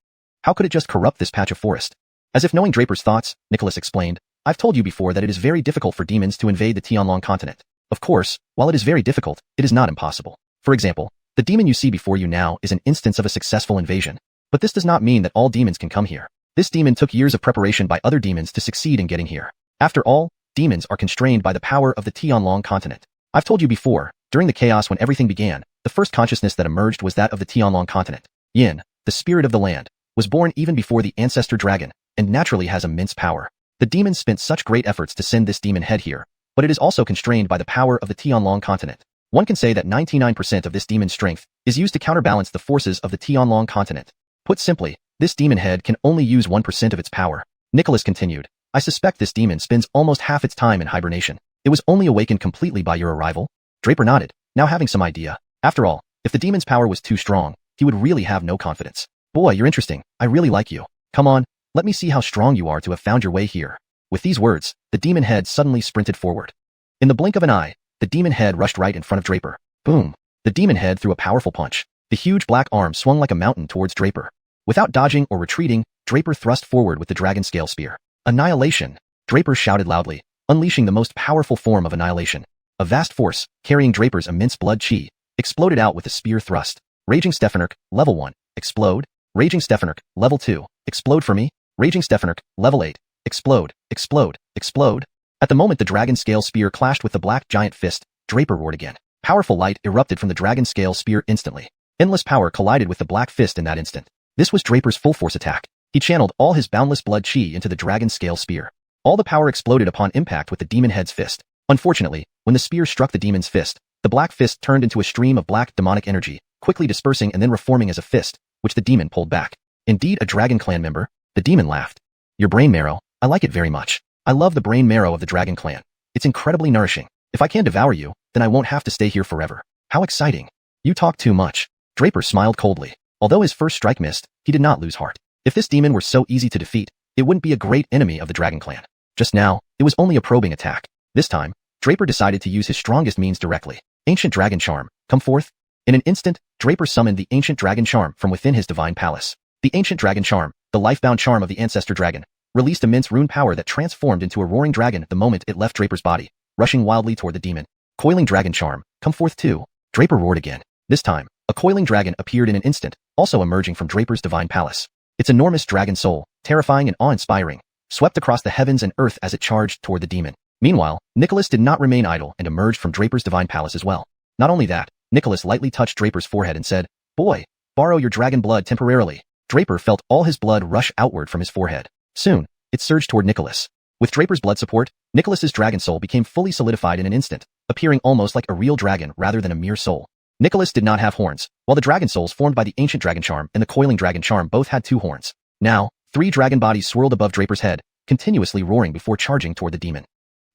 How could it just corrupt this patch of forest? As if knowing Draper's thoughts, Nicholas explained, I've told you before that it is very difficult for demons to invade the Tianlong continent. Of course, while it is very difficult, it is not impossible. For example, the demon you see before you now is an instance of a successful invasion. But this does not mean that all demons can come here. This demon took years of preparation by other demons to succeed in getting here. After all, demons are constrained by the power of the Tianlong continent. I've told you before, during the chaos when everything began, the first consciousness that emerged was that of the Tianlong continent. Yin, the spirit of the land, was born even before the ancestor dragon, and naturally has immense power. The demons spent such great efforts to send this demon head here, but it is also constrained by the power of the Tianlong continent. One can say that 99% of this demon's strength is used to counterbalance the forces of the Tianlong continent. Put simply, this demon head can only use 1% of its power. Nicholas continued, I suspect this demon spends almost half its time in hibernation. It was only awakened completely by your arrival? Draper nodded, now having some idea. After all, if the demon's power was too strong, he would really have no confidence. Boy, you're interesting. I really like you. Come on, let me see how strong you are to have found your way here. With these words, the demon head suddenly sprinted forward. In the blink of an eye, the demon head rushed right in front of Draper. Boom! The demon head threw a powerful punch. The huge black arm swung like a mountain towards Draper. Without dodging or retreating, Draper thrust forward with the dragon scale spear. Annihilation! Draper shouted loudly, unleashing the most powerful form of annihilation. A vast force, carrying Draper's immense blood chi, exploded out with a spear thrust. Raging Stefanarch, level 1, explode. Raging Stefanarch, level 2, explode for me. Raging Stefanarch, level 8, explode, explode, explode. At the moment the dragon scale spear clashed with the black giant fist, Draper roared again. Powerful light erupted from the dragon scale spear instantly. Endless power collided with the black fist in that instant. This was Draper's full force attack. He channeled all his boundless blood chi into the dragon scale spear. All the power exploded upon impact with the demon head's fist. Unfortunately, when the spear struck the demon's fist, the black fist turned into a stream of black demonic energy, quickly dispersing and then reforming as a fist, which the demon pulled back. Indeed a dragon clan member? The demon laughed. Your brain marrow, I like it very much. I love the brain marrow of the dragon clan. It's incredibly nourishing. If I can devour you, then I won't have to stay here forever. How exciting. You talk too much. Draper smiled coldly. Although his first strike missed, he did not lose heart. If this demon were so easy to defeat, it wouldn't be a great enemy of the dragon clan. Just now, it was only a probing attack. This time, Draper decided to use his strongest means directly. Ancient Dragon Charm, come forth. In an instant, Draper summoned the Ancient Dragon Charm from within his divine palace. The Ancient Dragon Charm, the lifebound charm of the Ancestor Dragon, released immense rune power that transformed into a roaring dragon the moment it left Draper's body, rushing wildly toward the demon. Coiling Dragon Charm, come forth too. Draper roared again. This time, a coiling dragon appeared in an instant, also emerging from Draper's divine palace. Its enormous dragon soul, terrifying and awe-inspiring, swept across the heavens and earth as it charged toward the demon. Meanwhile, Nicholas did not remain idle and emerged from Draper's divine palace as well. Not only that, Nicholas lightly touched Draper's forehead and said, Boy, borrow your dragon blood temporarily. Draper felt all his blood rush outward from his forehead. Soon, it surged toward Nicholas. With Draper's blood support, Nicholas's dragon soul became fully solidified in an instant, appearing almost like a real dragon rather than a mere soul. Nicholas did not have horns, while the dragon souls formed by the Ancient Dragon Charm and the Coiling Dragon Charm both had 2 horns. Now, 3 dragon bodies swirled above Draper's head, continuously roaring before charging toward the demon.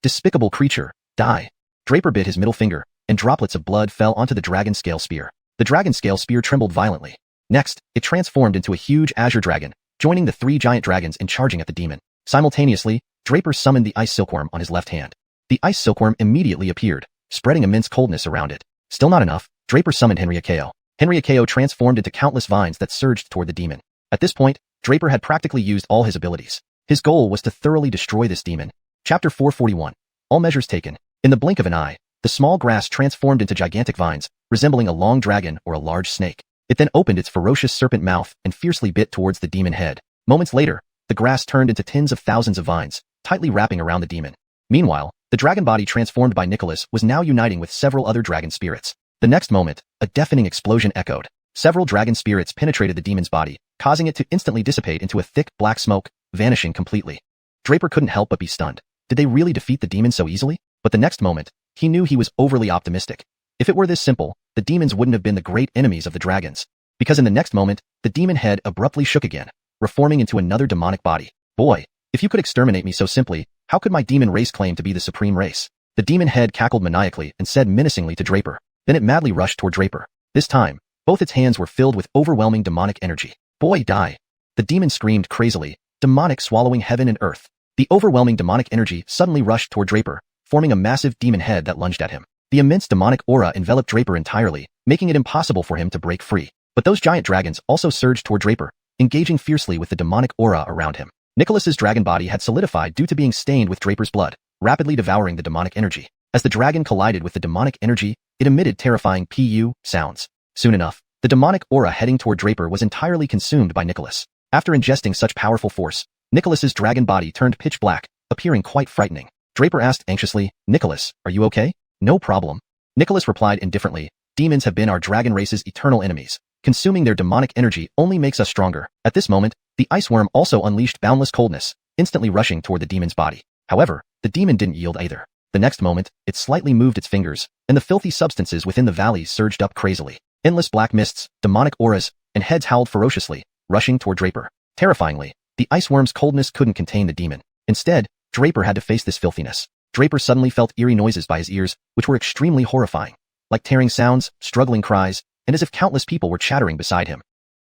Despicable creature, die. Draper bit his middle finger, and droplets of blood fell onto the dragon scale spear. The dragon scale spear trembled violently. Next, it transformed into a huge azure dragon, joining the 3 giant dragons in charging at the demon. Simultaneously, Draper summoned the ice silkworm on his left hand. The ice silkworm immediately appeared, spreading immense coldness around it. Still not enough, Draper summoned Henriakeo. Henriakeo transformed into countless vines that surged toward the demon. At this point, Draper had practically used all his abilities. His goal was to thoroughly destroy this demon. Chapter 441. All measures taken. In the blink of an eye, the small grass transformed into gigantic vines, resembling a long dragon or a large snake. It then opened its ferocious serpent mouth and fiercely bit towards the demon head. Moments later, the grass turned into tens of thousands of vines, tightly wrapping around the demon. Meanwhile, the dragon body transformed by Nicholas was now uniting with several other dragon spirits. The next moment, a deafening explosion echoed. Several dragon spirits penetrated the demon's body, causing it to instantly dissipate into a thick, black smoke, vanishing completely. Draper couldn't help but be stunned. Did they really defeat the demon so easily? But the next moment, he knew he was overly optimistic. If it were this simple, the demons wouldn't have been the great enemies of the dragons. Because in the next moment, the demon head abruptly shook again, reforming into another demonic body. Boy, if you could exterminate me so simply, how could my demon race claim to be the supreme race? The demon head cackled maniacally and said menacingly to Draper. Then it madly rushed toward Draper. This time, both its hands were filled with overwhelming demonic energy. Boy, die. The demon screamed crazily, demonic swallowing heaven and earth. The overwhelming demonic energy suddenly rushed toward Draper, forming a massive demon head that lunged at him. The immense demonic aura enveloped Draper entirely, making it impossible for him to break free. But those giant dragons also surged toward Draper, engaging fiercely with the demonic aura around him. Nicholas's dragon body had solidified due to being stained with Draper's blood, rapidly devouring the demonic energy. As the dragon collided with the demonic energy, it emitted terrifying pu sounds. Soon enough, the demonic aura heading toward Draper was entirely consumed by Nicholas. After ingesting such powerful force, Nicholas's dragon body turned pitch black, appearing quite frightening. Draper asked anxiously, Nicholas, are you okay? No problem. Nicholas replied indifferently, demons have been our dragon race's eternal enemies. Consuming their demonic energy only makes us stronger. At this moment, the ice worm also unleashed boundless coldness, instantly rushing toward the demon's body. However, the demon didn't yield either. The next moment, it slightly moved its fingers, and the filthy substances within the valley surged up crazily. Endless black mists, demonic auras, and heads howled ferociously, rushing toward Draper. Terrifyingly, the ice worm's coldness couldn't contain the demon. Instead, Draper had to face this filthiness. Draper suddenly felt eerie noises by his ears, which were extremely horrifying, like tearing sounds, struggling cries, and as if countless people were chattering beside him.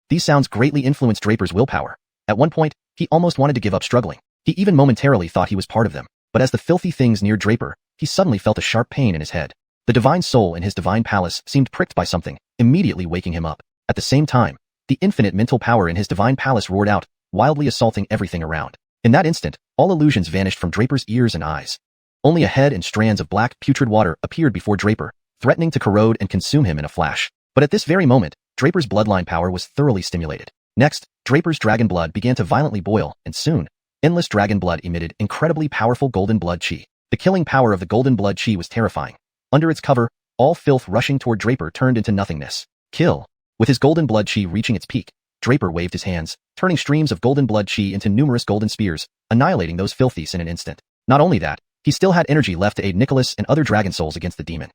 These sounds greatly influenced Draper's willpower. At one point, he almost wanted to give up struggling. He even momentarily thought he was part of them. But as the filthy things neared Draper, he suddenly felt a sharp pain in his head. The divine soul in his divine palace seemed pricked by something, immediately waking him up. At the same time, the infinite mental power in his divine palace roared out, wildly assaulting everything around. In that instant, all illusions vanished from Draper's ears and eyes. Only a head and strands of black, putrid water appeared before Draper, threatening to corrode and consume him in a flash. But at this very moment, Draper's bloodline power was thoroughly stimulated. Next, Draper's dragon blood began to violently boil, and soon, endless dragon blood emitted incredibly powerful golden blood chi. The killing power of the golden blood chi was terrifying. Under its cover, all filth rushing toward Draper turned into nothingness. Kill. With his golden blood chi reaching its peak, Draper waved his hands, turning streams of golden blood chi into numerous golden spears, annihilating those filthies in an instant. Not only that, he still had energy left to aid Nicholas and other dragon souls against the demon.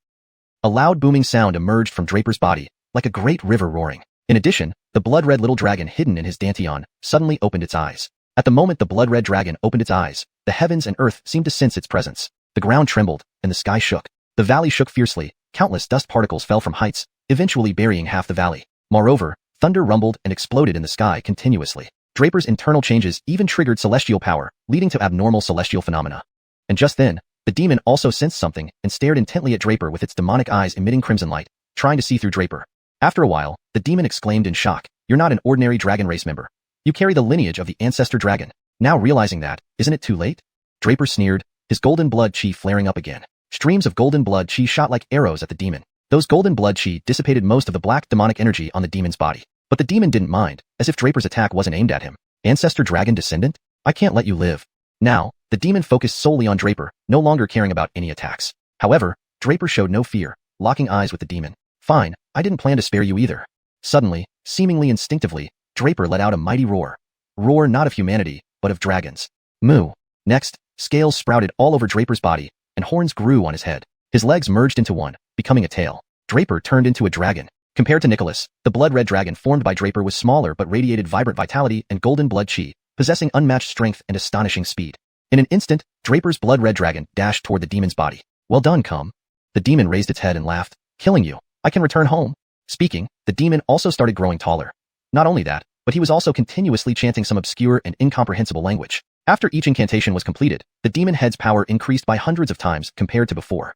A loud booming sound emerged from Draper's body, like a great river roaring. In addition, the blood-red little dragon hidden in his dantian suddenly opened its eyes. At the moment the blood-red dragon opened its eyes, the heavens and earth seemed to sense its presence. The ground trembled, and the sky shook. The valley shook fiercely, countless dust particles fell from heights, eventually burying half the valley. Moreover, thunder rumbled and exploded in the sky continuously. Draper's internal changes even triggered celestial power, leading to abnormal celestial phenomena. And just then, the demon also sensed something and stared intently at Draper with its demonic eyes emitting crimson light, trying to see through Draper. After a while, the demon exclaimed in shock, "You're not an ordinary dragon race member. You carry the lineage of the ancestor dragon." Now realizing that, isn't it too late? Draper sneered, his golden blood chi flaring up again. Streams of golden blood chi shot like arrows at the demon. Those golden blood chi dissipated most of the black demonic energy on the demon's body. But the demon didn't mind, as if Draper's attack wasn't aimed at him. Ancestor dragon descendant? I can't let you live. Now, the demon focused solely on Draper, no longer caring about any attacks. However, Draper showed no fear, locking eyes with the demon. Fine, I didn't plan to spare you either. Suddenly, seemingly instinctively, Draper let out a mighty roar. Roar not of humanity, but of dragons. Moo. Next, scales sprouted all over Draper's body, and horns grew on his head. His legs merged into one, becoming a tail. Draper turned into a dragon. Compared to Nicholas, the blood-red dragon formed by Draper was smaller but radiated vibrant vitality and golden blood chi, possessing unmatched strength and astonishing speed. In an instant, Draper's blood-red dragon dashed toward the demon's body. Well done, cum. The demon raised its head and laughed. Killing you. I can return home. Speaking, the demon also started growing taller. Not only that, but he was also continuously chanting some obscure and incomprehensible language. After each incantation was completed, the demon head's power increased by hundreds of times compared to before.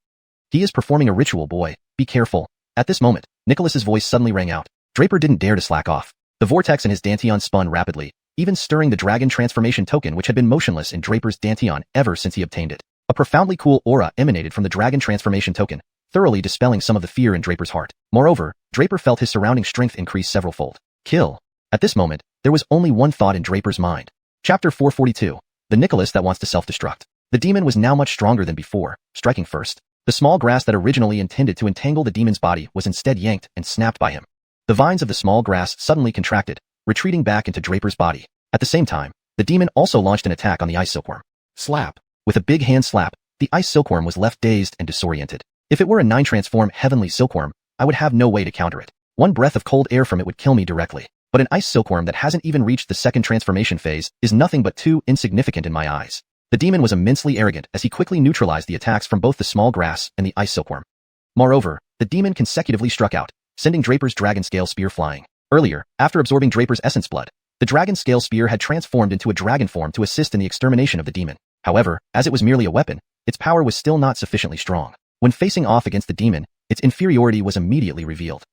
He is performing a ritual, boy. Be careful. At this moment, Nicholas's voice suddenly rang out. Draper didn't dare to slack off. The vortex in his dantian spun rapidly, even stirring the dragon transformation token which had been motionless in Draper's dantian ever since he obtained it. A profoundly cool aura emanated from the dragon transformation token, thoroughly dispelling some of the fear in Draper's heart. Moreover, Draper felt his surrounding strength increase several-fold. Kill. At this moment, there was only one thought in Draper's mind. Chapter 442. The Nicholas that wants to self-destruct. The demon was now much stronger than before, striking first. The small grass that originally intended to entangle the demon's body was instead yanked and snapped by him. The vines of the small grass suddenly contracted, retreating back into Draper's body. At the same time, the demon also launched an attack on the ice silkworm. Slap. With a big hand slap, the ice silkworm was left dazed and disoriented. If it were a 9-transform heavenly silkworm, I would have no way to counter it. One breath of cold air from it would kill me directly. But an ice silkworm that hasn't even reached the second transformation phase is nothing but too insignificant in my eyes. The demon was immensely arrogant as he quickly neutralized the attacks from both the small grass and the ice silkworm. Moreover, the demon consecutively struck out, sending Draper's dragon scale spear flying. Earlier, after absorbing Draper's essence blood, the dragon scale spear had transformed into a dragon form to assist in the extermination of the demon. However, as it was merely a weapon, its power was still not sufficiently strong. When facing off against the demon, its inferiority was immediately revealed.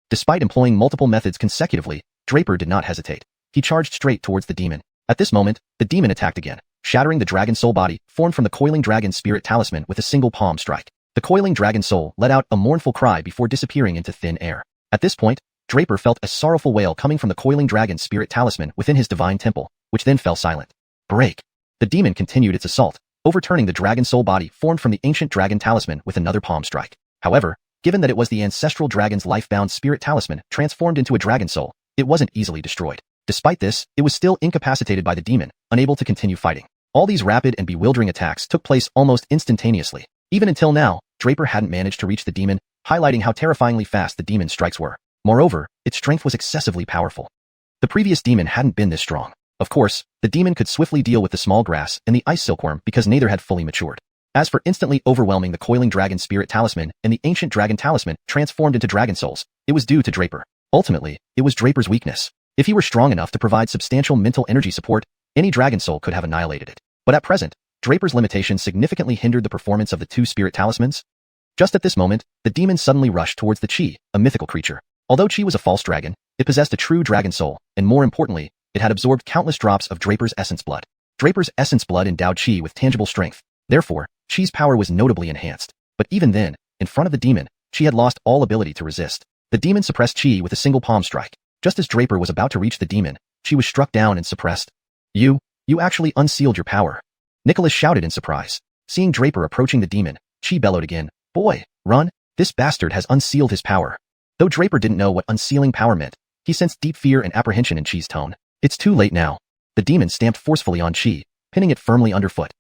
Despite employing multiple methods consecutively, Draper did not hesitate. He charged straight towards the demon. At this moment, the demon attacked again, shattering the dragon soul body formed from the coiling dragon spirit talisman with a single palm strike. The coiling dragon soul let out a mournful cry before disappearing into thin air. At this point, Draper felt a sorrowful wail coming from the coiling dragon spirit talisman within his divine temple, which then fell silent. Break. The demon continued its assault, overturning the dragon soul body formed from the ancient dragon talisman with another palm strike. However, given that it was the ancestral dragon's life-bound spirit talisman transformed into a dragon soul, it wasn't easily destroyed. Despite this, it was still incapacitated by the demon, unable to continue fighting. All these rapid and bewildering attacks took place almost instantaneously. Even until now, Draper hadn't managed to reach the demon, highlighting how terrifyingly fast the demon's strikes were. Moreover, its strength was excessively powerful. The previous demon hadn't been this strong. Of course, the demon could swiftly deal with the small grass and the ice silkworm because neither had fully matured. As for instantly overwhelming the coiling dragon spirit talisman and the ancient dragon talisman transformed into dragon souls, it was due to Draper. Ultimately, it was Draper's weakness. If he were strong enough to provide substantial mental energy support, any dragon soul could have annihilated it. But at present, Draper's limitations significantly hindered the performance of the two spirit talismans. Just at this moment, the demon suddenly rushed towards the Chi, a mythical creature. Although Chi was a false dragon, it possessed a true dragon soul, and more importantly, it had absorbed countless drops of Draper's essence blood. Draper's essence blood endowed Chi with tangible strength. Therefore, Chi's power was notably enhanced. But even then, in front of the demon, Chi had lost all ability to resist. The demon suppressed Chi with a single palm strike. Just as Draper was about to reach the demon, Chi was struck down and suppressed. You actually unsealed your power. Nicholas shouted in surprise. Seeing Draper approaching the demon, Chi bellowed again. Boy, run, this bastard has unsealed his power. Though Draper didn't know what unsealing power meant, he sensed deep fear and apprehension in Chi's tone. It's too late now. The demon stamped forcefully on Chi, pinning it firmly underfoot.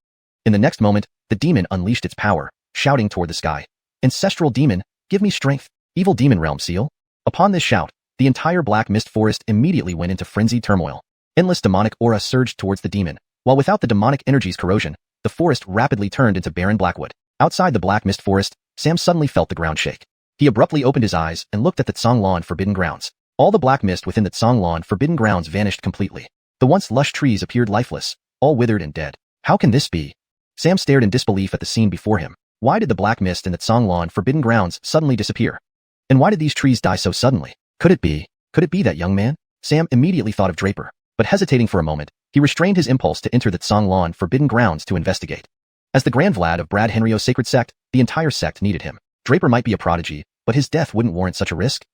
In the next moment, the demon unleashed its power, shouting toward the sky. Ancestral demon, give me strength. Evil demon realm seal. Upon this shout, the entire black mist forest immediately went into frenzied turmoil. Endless demonic aura surged towards the demon, while without the demonic energy's corrosion, the forest rapidly turned into barren blackwood. Outside the black mist forest, Sam suddenly felt the ground shake. He abruptly opened his eyes and looked at the Tsanglan Forbidden Grounds. All the black mist within the Tsanglan Forbidden Grounds vanished completely. The once lush trees appeared lifeless, all withered and dead. How can this be? Sam stared in disbelief at the scene before him. Why did the black mist in the Tsanglan Forbidden Grounds suddenly disappear? And why did these trees die so suddenly? Could it be that young man? Sam immediately thought of Draper, but hesitating for a moment, he restrained his impulse to enter the Tsanglan Forbidden Grounds to investigate. As the Grand Vlad of Brad Henrio's sacred sect, the entire sect needed him. Draper might be a prodigy, but his death wouldn't warrant such a risk.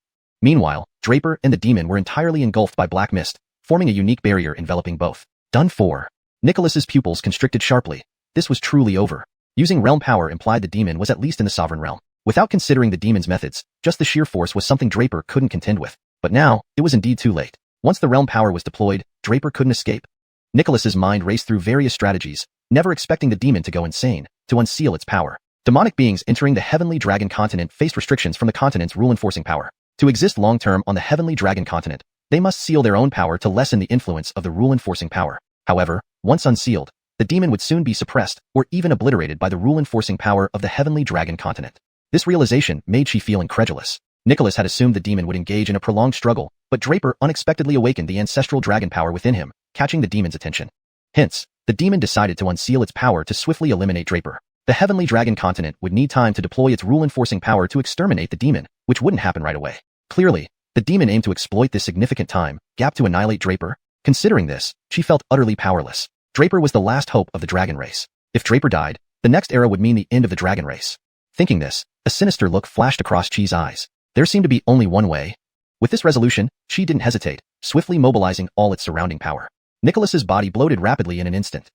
Meanwhile, Draper and the demon were entirely engulfed by black mist, forming a unique barrier enveloping both. Done for. Nicholas's pupils constricted sharply. This was truly over. Using realm power implied the demon was at least in the sovereign realm. Without considering the demon's methods, just the sheer force was something Draper couldn't contend with. But now, it was indeed too late. Once the realm power was deployed, Draper couldn't escape. Nicholas's mind raced through various strategies, never expecting the demon to go insane, to unseal its power. Demonic beings entering the Heavenly Dragon continent faced restrictions from the continent's rule-enforcing power. To exist long-term on the Heavenly Dragon continent, they must seal their own power to lessen the influence of the rule-enforcing power. However, once unsealed, the demon would soon be suppressed or even obliterated by the rule-enforcing power of the Heavenly Dragon continent. This realization made she feel incredulous. Nicholas had assumed the demon would engage in a prolonged struggle, but Draper unexpectedly awakened the ancestral dragon power within him, catching the demon's attention. Hence, the demon decided to unseal its power to swiftly eliminate Draper. The Heavenly Dragon continent would need time to deploy its rule-enforcing power to exterminate the demon, which wouldn't happen right away. Clearly, the demon aimed to exploit this significant time gap to annihilate Draper. Considering this, she felt utterly powerless. Draper was the last hope of the dragon race. If Draper died, the next era would mean the end of the dragon race. Thinking this, a sinister look flashed across Chi's eyes. There seemed to be only one way. With this resolution, Chi didn't hesitate, swiftly mobilizing all its surrounding power. Nicholas's body bloated rapidly in an instant.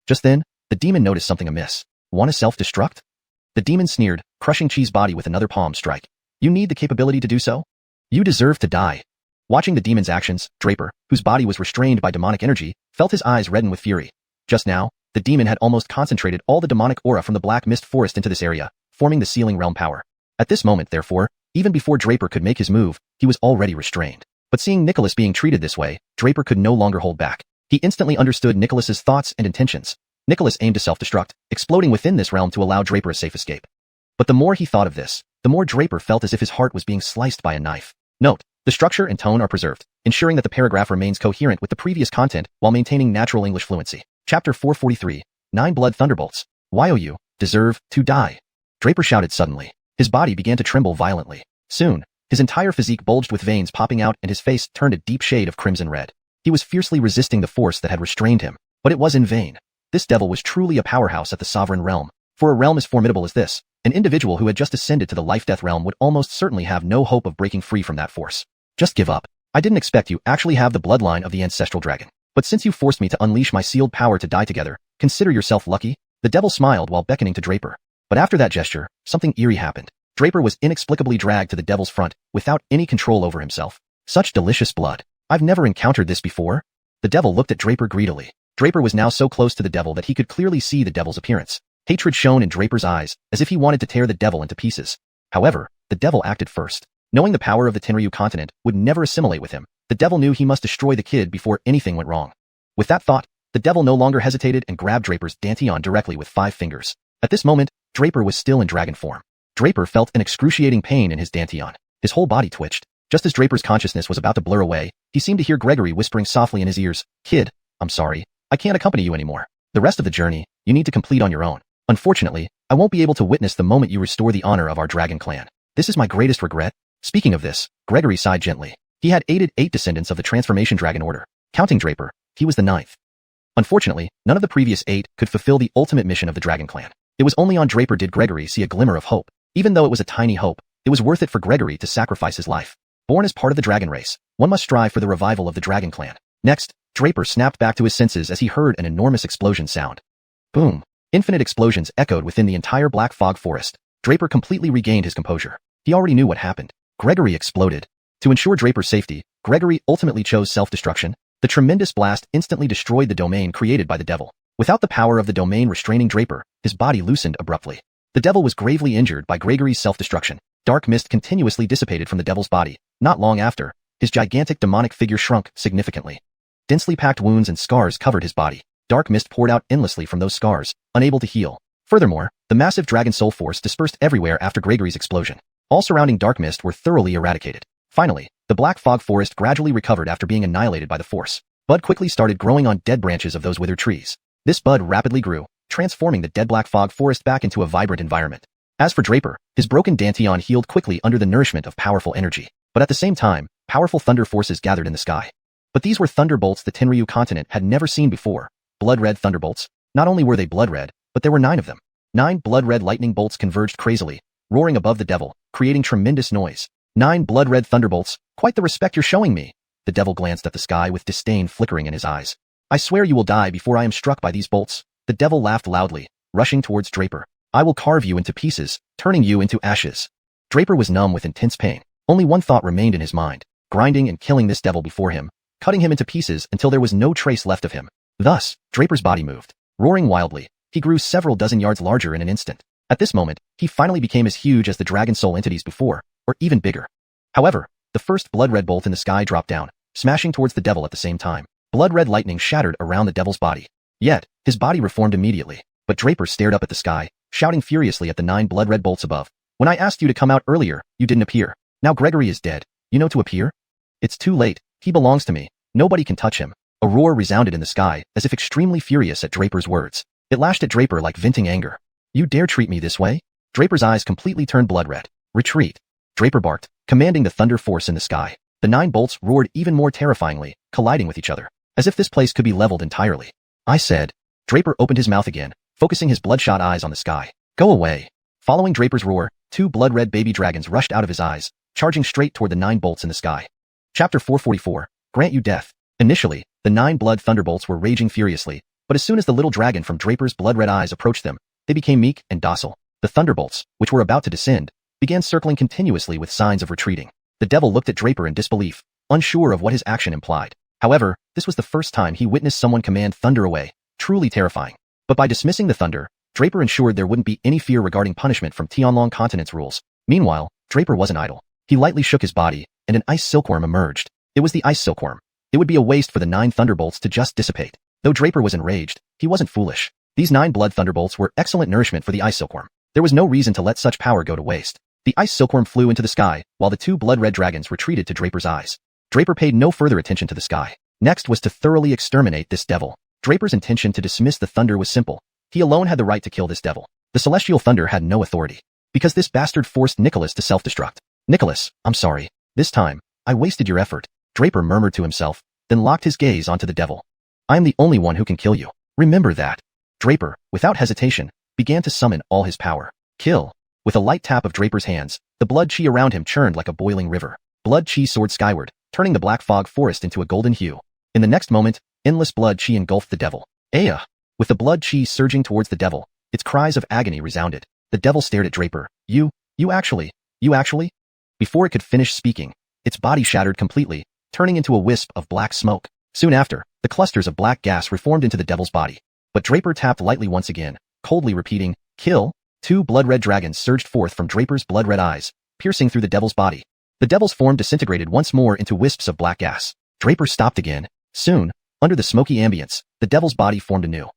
Just then, the demon noticed something amiss. Want to self-destruct? The demon sneered, crushing Chi's body with another palm strike. You need the capability to do so? You deserve to die. Watching the demon's actions, Draper, whose body was restrained by demonic energy, felt his eyes redden with fury. Just now, the demon had almost concentrated all the demonic aura from the black mist forest into this area, forming the sealing realm power. At this moment, therefore, even before Draper could make his move, he was already restrained. But seeing Nicholas being treated this way, Draper could no longer hold back. He instantly understood Nicholas's thoughts and intentions. Nicholas aimed to self-destruct, exploding within this realm to allow Draper a safe escape. But the more he thought of this, the more Draper felt as if his heart was being sliced by a knife. Note: the structure and tone are preserved, ensuring that the paragraph remains coherent with the previous content while maintaining natural English fluency. Chapter 443, 9 Blood Thunderbolts. You deserve to die. Draper shouted suddenly. His body began to tremble violently. Soon, his entire physique bulged with veins popping out and his face turned a deep shade of crimson red. He was fiercely resisting the force that had restrained him, but it was in vain. This devil was truly a powerhouse at the sovereign realm. For a realm as formidable as this, an individual who had just ascended to the life-death realm would almost certainly have no hope of breaking free from that force. Just give up. I didn't expect you actually have the bloodline of the ancestral dragon. But since you forced me to unleash my sealed power to die together, consider yourself lucky. The devil smiled while beckoning to Draper. But after that gesture, something eerie happened. Draper was inexplicably dragged to the devil's front, without any control over himself. Such delicious blood. I've never encountered this before. The devil looked at Draper greedily. Draper was now so close to the devil that he could clearly see the devil's appearance. Hatred shone in Draper's eyes, as if he wanted to tear the devil into pieces. However, the devil acted first. Knowing the power of the Tenryu continent would never assimilate with him, the devil knew he must destroy the kid before anything went wrong. With that thought, the devil no longer hesitated and grabbed Draper's dantian directly with 5 fingers. At this moment, Draper was still in dragon form. Draper felt an excruciating pain in his dantian. His whole body twitched. Just as Draper's consciousness was about to blur away, he seemed to hear Gregory whispering softly in his ears, "Kid, I'm sorry. I can't accompany you anymore. The rest of the journey, you need to complete on your own. Unfortunately, I won't be able to witness the moment you restore the honor of our dragon clan. This is my greatest regret." Speaking of this, Gregory sighed gently. He had aided 8 descendants of the Transformation Dragon Order. Counting Draper, he was the 9th. Unfortunately, none of the previous 8 could fulfill the ultimate mission of the Dragon Clan. It was only on Draper did Gregory see a glimmer of hope. Even though it was a tiny hope, it was worth it for Gregory to sacrifice his life. Born as part of the dragon race, one must strive for the revival of the Dragon Clan. Next, Draper snapped back to his senses as he heard an enormous explosion sound. Boom! Infinite explosions echoed within the entire black fog forest. Draper completely regained his composure. He already knew what happened. Gregory exploded. To ensure Draper's safety, Gregory ultimately chose self-destruction. The tremendous blast instantly destroyed the domain created by the devil. Without the power of the domain restraining Draper, his body loosened abruptly. The devil was gravely injured by Gregory's self-destruction. Dark mist continuously dissipated from the devil's body. Not long after, his gigantic demonic figure shrunk significantly. Densely packed wounds and scars covered his body. Dark mist poured out endlessly from those scars, unable to heal. Furthermore, the massive dragon soul force dispersed everywhere after Gregory's explosion. All surrounding dark mist were thoroughly eradicated. Finally, the black fog forest gradually recovered after being annihilated by the force. Bud quickly started growing on dead branches of those withered trees. This bud rapidly grew, transforming the dead black fog forest back into a vibrant environment. As for Draper, his broken dantian healed quickly under the nourishment of powerful energy. But at the same time, powerful thunder forces gathered in the sky. But these were thunderbolts the Tenryu continent had never seen before. Blood-red thunderbolts. Not only were they blood-red, but there were 9 of them. 9 blood-red lightning bolts converged crazily, roaring above the devil, creating tremendous noise. 9 blood-red thunderbolts, quite the respect you're showing me. The devil glanced at the sky with disdain flickering in his eyes. I swear you will die before I am struck by these bolts. The devil laughed loudly, rushing towards Draper. I will carve you into pieces, turning you into ashes. Draper was numb with intense pain. Only one thought remained in his mind, grinding and killing this devil before him, cutting him into pieces until there was no trace left of him. Thus, Draper's body moved. Roaring wildly, he grew several dozen yards larger in an instant. At this moment, he finally became as huge as the dragon soul entities before, or even bigger. However, the first blood-red bolt in the sky dropped down, smashing towards the devil at the same time. Blood-red lightning shattered around the devil's body. Yet, his body reformed immediately, but Draper stared up at the sky, shouting furiously at the 9 blood-red bolts above. When I asked you to come out earlier, you didn't appear. Now Gregory is dead. You know to appear? It's too late. He belongs to me. Nobody can touch him. A roar resounded in the sky, as if extremely furious at Draper's words. It lashed at Draper like venting anger. You dare treat me this way? Draper's eyes completely turned blood-red. Retreat. Draper barked, commanding the thunder force in the sky. The 9 bolts roared even more terrifyingly, colliding with each other, as if this place could be leveled entirely. I said. Draper opened his mouth again, focusing his bloodshot eyes on the sky. Go away. Following Draper's roar, 2 blood-red baby dragons rushed out of his eyes, charging straight toward the 9 bolts in the sky. Chapter 444, Grant You Death. Initially, the 9 blood thunderbolts were raging furiously, but as soon as the little dragon from Draper's blood-red eyes approached them, they became meek and docile. The thunderbolts, which were about to descend, began circling continuously with signs of retreating. The devil looked at Draper in disbelief, unsure of what his action implied. However, this was the first time he witnessed someone command thunder away, truly terrifying. But by dismissing the thunder, Draper ensured there wouldn't be any fear regarding punishment from Tianlong Continent's rules. Meanwhile, Draper wasn't idle. He lightly shook his body, and an ice silkworm emerged. It was the ice silkworm. It would be a waste for the 9 thunderbolts to just dissipate. Though Draper was enraged, he wasn't foolish. These 9 blood thunderbolts were excellent nourishment for the ice silkworm. There was no reason to let such power go to waste. The ice silkworm flew into the sky, while the 2 blood-red dragons retreated to Draper's eyes. Draper paid no further attention to the sky. Next was to thoroughly exterminate this devil. Draper's intention to dismiss the thunder was simple. He alone had the right to kill this devil. The celestial thunder had no authority, because this bastard forced Nicholas to self-destruct. Nicholas, I'm sorry. This time, I wasted your effort. Draper murmured to himself, then locked his gaze onto the devil. I am the only one who can kill you. Remember that. Draper, without hesitation, began to summon all his power. Kill. With a light tap of Draper's hands, the blood chi around him churned like a boiling river. Blood chi soared skyward, turning the black fog forest into a golden hue. In the next moment, endless blood chi engulfed the devil. Aya! With the blood chi surging towards the devil, its cries of agony resounded. The devil stared at Draper. You actually? Before it could finish speaking, its body shattered completely, turning into a wisp of black smoke. Soon after, the clusters of black gas reformed into the devil's body. But Draper tapped lightly once again, coldly repeating, "Kill." Two blood-red dragons surged forth from Draper's blood-red eyes, piercing through the devil's body. The devil's form disintegrated once more into wisps of black gas. Draper stopped again. Soon, under the smoky ambience, the devil's body formed anew.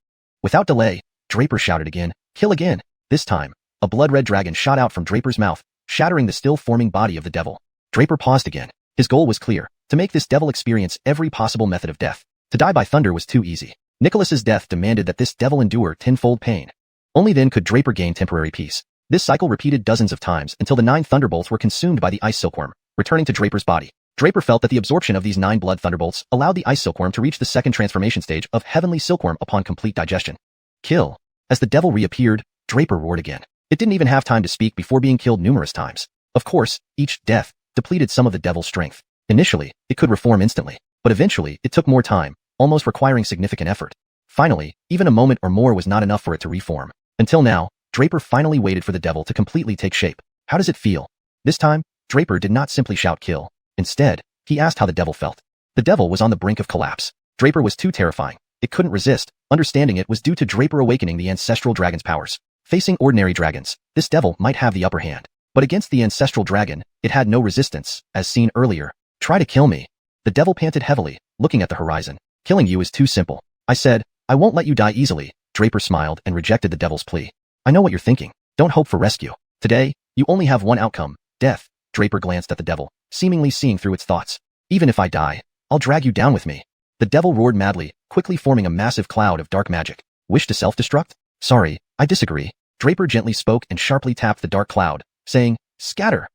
Without delay, Draper shouted again, "Kill again." This time, a blood-red dragon shot out from Draper's mouth, shattering the still-forming body of the devil. Draper paused again. His goal was clear, to make this devil experience every possible method of death. To die by thunder was too easy. Nicholas's death demanded that this devil endure tenfold pain. Only then could Draper gain temporary peace. This cycle repeated dozens of times until the 9 thunderbolts were consumed by the ice silkworm, returning to Draper's body. Draper felt that the absorption of these 9 blood thunderbolts allowed the ice silkworm to reach the second transformation stage of heavenly silkworm upon complete digestion. Kill. As the devil reappeared, Draper roared again. It didn't even have time to speak before being killed numerous times. Of course, each death depleted some of the devil's strength. Initially, it could reform instantly, but eventually it took more time, almost requiring significant effort. Finally, even a moment or more was not enough for it to reform. Until now, Draper finally waited for the devil to completely take shape. How does it feel? This time, Draper did not simply shout kill. Instead, he asked how the devil felt. The devil was on the brink of collapse. Draper was too terrifying. It couldn't resist. Understanding it was due to Draper awakening the ancestral dragon's powers. Facing ordinary dragons, this devil might have the upper hand. But against the ancestral dragon, it had no resistance, as seen earlier. Try to kill me. The devil panted heavily, looking at the horizon. Killing you is too simple. I said, I won't let you die easily. Draper smiled and rejected the devil's plea. I know what you're thinking. Don't hope for rescue. Today, you only have one outcome, death. Draper glanced at the devil, seemingly seeing through its thoughts. Even if I die, I'll drag you down with me. The devil roared madly, quickly forming a massive cloud of dark magic. Wish to self-destruct? Sorry, I disagree. Draper gently spoke and sharply tapped the dark cloud, saying, scatter.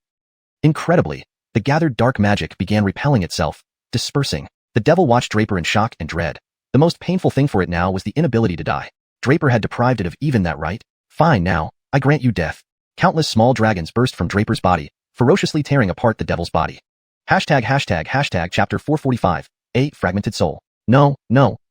Incredibly, the gathered dark magic began repelling itself, dispersing. The devil watched Draper in shock and dread. The most painful thing for it now was the inability to die. Draper had deprived it of even that right. Fine now, I grant you death. Countless small dragons burst from Draper's body, ferociously tearing apart the devil's body. Hashtag chapter 445, A fragmented soul. No,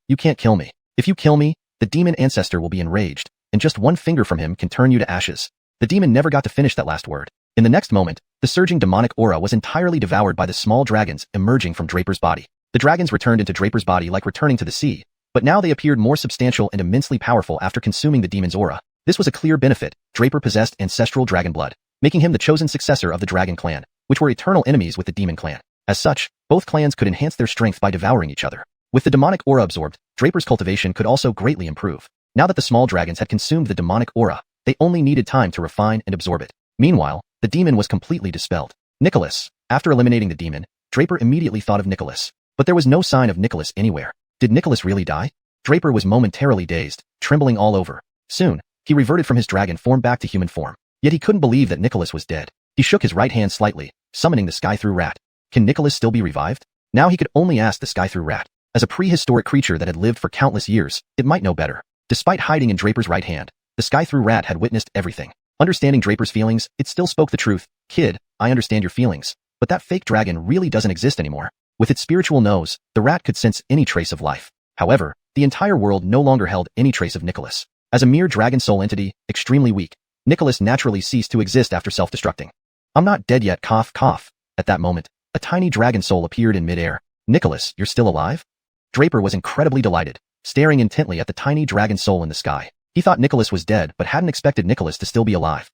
you can't kill me. If you kill me, the demon ancestor will be enraged, and just one finger from him can turn you to ashes. The demon never got to finish that last word. In the next moment, the surging demonic aura was entirely devoured by the small dragons emerging from Draper's body. The dragons returned into Draper's body like returning to the sea, but now they appeared more substantial and immensely powerful after consuming the demon's aura. This was a clear benefit. Draper possessed ancestral dragon blood, making him the chosen successor of the dragon clan, which were eternal enemies with the demon clan. As such, both clans could enhance their strength by devouring each other. With the demonic aura absorbed, Draper's cultivation could also greatly improve. Now that the small dragons had consumed the demonic aura, they only needed time to refine and absorb it. Meanwhile, the demon was completely dispelled. Nicholas. After eliminating the demon, Draper immediately thought of Nicholas. But there was no sign of Nicholas anywhere. Did Nicholas really die? Draper was momentarily dazed, trembling all over. Soon, he reverted from his dragon form back to human form. Yet he couldn't believe that Nicholas was dead. He shook his right hand slightly, summoning the Sky-Through Rat. Can Nicholas still be revived? Now he could only ask the Sky-Through Rat. As a prehistoric creature that had lived for countless years, it might know better. Despite hiding in Draper's right hand, the Sky-Through Rat had witnessed everything. Understanding Draper's feelings, it still spoke the truth. Kid, I understand your feelings, but that fake dragon really doesn't exist anymore. With its spiritual nose, the rat could sense any trace of life. However, the entire world no longer held any trace of Nicholas. As a mere dragon soul entity, extremely weak, Nicholas naturally ceased to exist after self-destructing. I'm not dead yet, cough, cough. At that moment, a tiny dragon soul appeared in midair. Nicholas, you're still alive? Draper was incredibly delighted, staring intently at the tiny dragon soul in the sky. He thought Nicholas was dead but hadn't expected Nicholas to still be alive.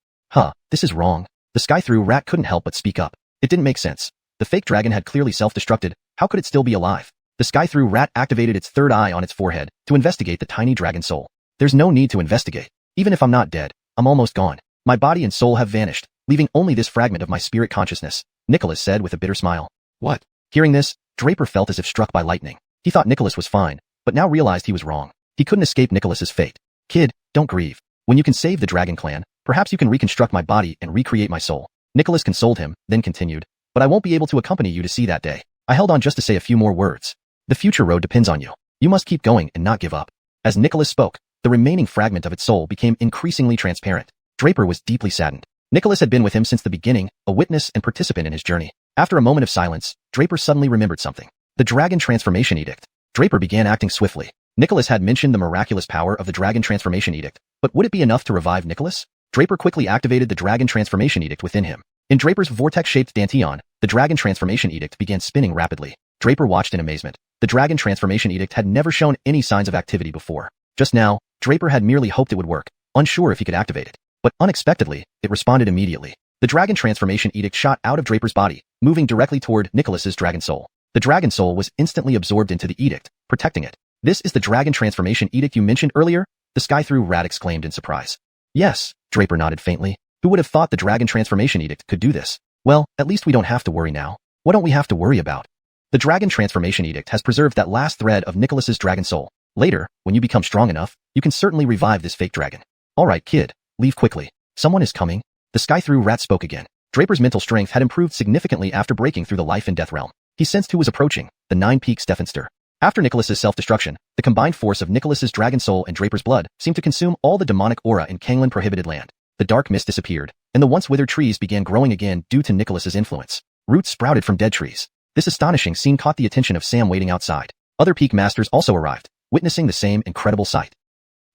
This is wrong. The Sky-Through Rat couldn't help but speak up. It didn't make sense. The fake dragon had clearly self-destructed. How could it still be alive? The Sky-Through Rat activated its third eye on its forehead to investigate the tiny dragon soul. There's no need to investigate. Even if I'm not dead, I'm almost gone. My body and soul have vanished, leaving only this fragment of my spirit consciousness, Nicholas said with a bitter smile. What? Hearing this, Draper felt as if struck by lightning. He thought Nicholas was fine, but now realized he was wrong. He couldn't escape Nicholas's fate. Kid, don't grieve. When you can save the dragon clan, perhaps you can reconstruct my body and recreate my soul. Nicholas consoled him, then continued, but I won't be able to accompany you to see that day. I held on just to say a few more words. The future road depends on you. You must keep going and not give up. As Nicholas spoke, the remaining fragment of its soul became increasingly transparent. Draper was deeply saddened. Nicholas had been with him since the beginning, a witness and participant in his journey. After a moment of silence, Draper suddenly remembered something. The Dragon Transformation Edict. Draper began acting swiftly. Nicholas had mentioned the miraculous power of the Dragon Transformation Edict, but would it be enough to revive Nicholas? Draper quickly activated the Dragon Transformation Edict within him. In Draper's vortex-shaped dantian, the Dragon Transformation Edict began spinning rapidly. Draper watched in amazement. The Dragon Transformation Edict had never shown any signs of activity before. Just now, Draper had merely hoped it would work, unsure if he could activate it. But unexpectedly, it responded immediately. The dragon transformation edict shot out of Draper's body, moving directly toward Nicholas's dragon soul. The dragon soul was instantly absorbed into the edict, protecting it. This is the dragon transformation edict you mentioned earlier? The Sky-Through rat exclaimed in surprise. Yes, Draper nodded faintly. Who would have thought the dragon transformation edict could do this? Well, at least we don't have to worry now. What don't we have to worry about? The dragon transformation edict has preserved that last thread of Nicholas's dragon soul. Later, when you become strong enough, you can certainly revive this fake dragon. All right, kid, leave quickly. Someone is coming. The Sky-Through rat spoke again. Draper's mental strength had improved significantly after breaking through the life and death realm. He sensed who was approaching, the Nine-Peak Stephenster. After Nicholas's self-destruction, the combined force of Nicholas's dragon soul and Draper's blood seemed to consume all the demonic aura in Kanglen Prohibited Land. The dark mist disappeared, and the once withered trees began growing again due to Nicholas's influence. Roots sprouted from dead trees. This astonishing scene caught the attention of Sam waiting outside. Other peak masters also arrived, witnessing the same incredible sight.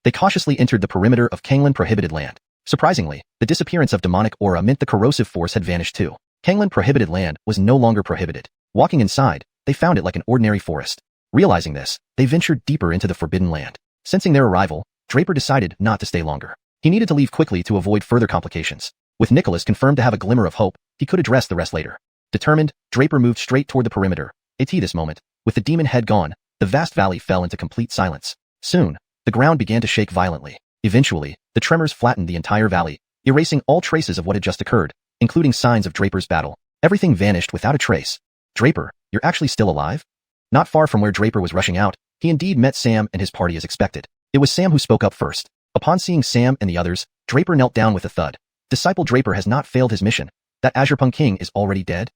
They cautiously entered the perimeter of Kanglen Prohibited Land. Surprisingly, the disappearance of demonic aura meant the corrosive force had vanished too. Kanglen Prohibited Land was no longer prohibited. Walking inside, they found it like an ordinary forest. Realizing this, they ventured deeper into the Forbidden Land. Sensing their arrival, Draper decided not to stay longer. He needed to leave quickly to avoid further complications. With Nicholas confirmed to have a glimmer of hope, he could address the rest later. Determined, Draper moved straight toward the perimeter. At this moment, with the demon head gone, the vast valley fell into complete silence. Soon, the ground began to shake violently. Eventually, the tremors flattened the entire valley, erasing all traces of what had just occurred, including signs of Draper's battle. Everything vanished without a trace. Draper, you're actually still alive? Not far from where Draper was rushing out, he indeed met Sam and his party as expected. It was Sam who spoke up first. Upon seeing Sam and the others, Draper knelt down with a thud. Disciple Draper has not failed his mission. That Azurepunk King is already dead?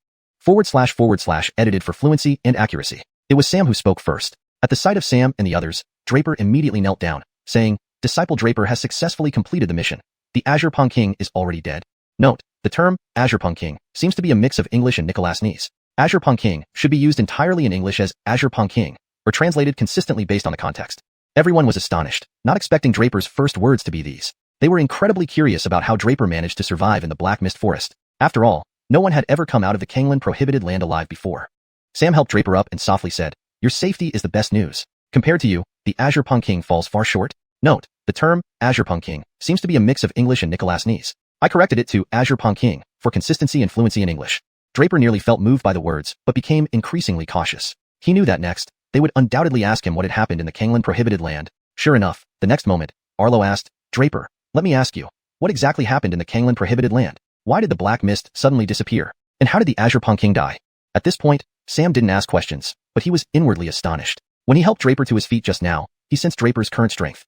// edited for fluency and accuracy. It was Sam who spoke first. At the sight of Sam and the others, Draper immediately knelt down, saying, Disciple Draper has successfully completed the mission. The Azurepunk King is already dead. Note, the term Azurepunk King seems to be a mix of English and Nicolasnese. Azurepunk King should be used entirely in English as Azurepunk King, or translated consistently based on the context. Everyone was astonished, not expecting Draper's first words to be these. They were incredibly curious about how Draper managed to survive in the Black Mist Forest. After all, no one had ever come out of the Kanglen Prohibited Land alive before. Sam helped Draper up and softly said, Your safety is the best news. Compared to you, the Azurepunk King falls far short. Note, the term Azurepunk King seems to be a mix of English and Nicolasnese. I corrected it to Azurepunk King for consistency and fluency in English. Draper nearly felt moved by the words, but became increasingly cautious. He knew that next, they would undoubtedly ask him what had happened in the Kanglen Prohibited Land. Sure enough, the next moment, Arlo asked, Draper, let me ask you, what exactly happened in the Kanglen Prohibited Land? Why did the black mist suddenly disappear? And how did the Azurepunk King die? At this point, Sam didn't ask questions, but he was inwardly astonished. When he helped Draper to his feet just now, he sensed Draper's current strength.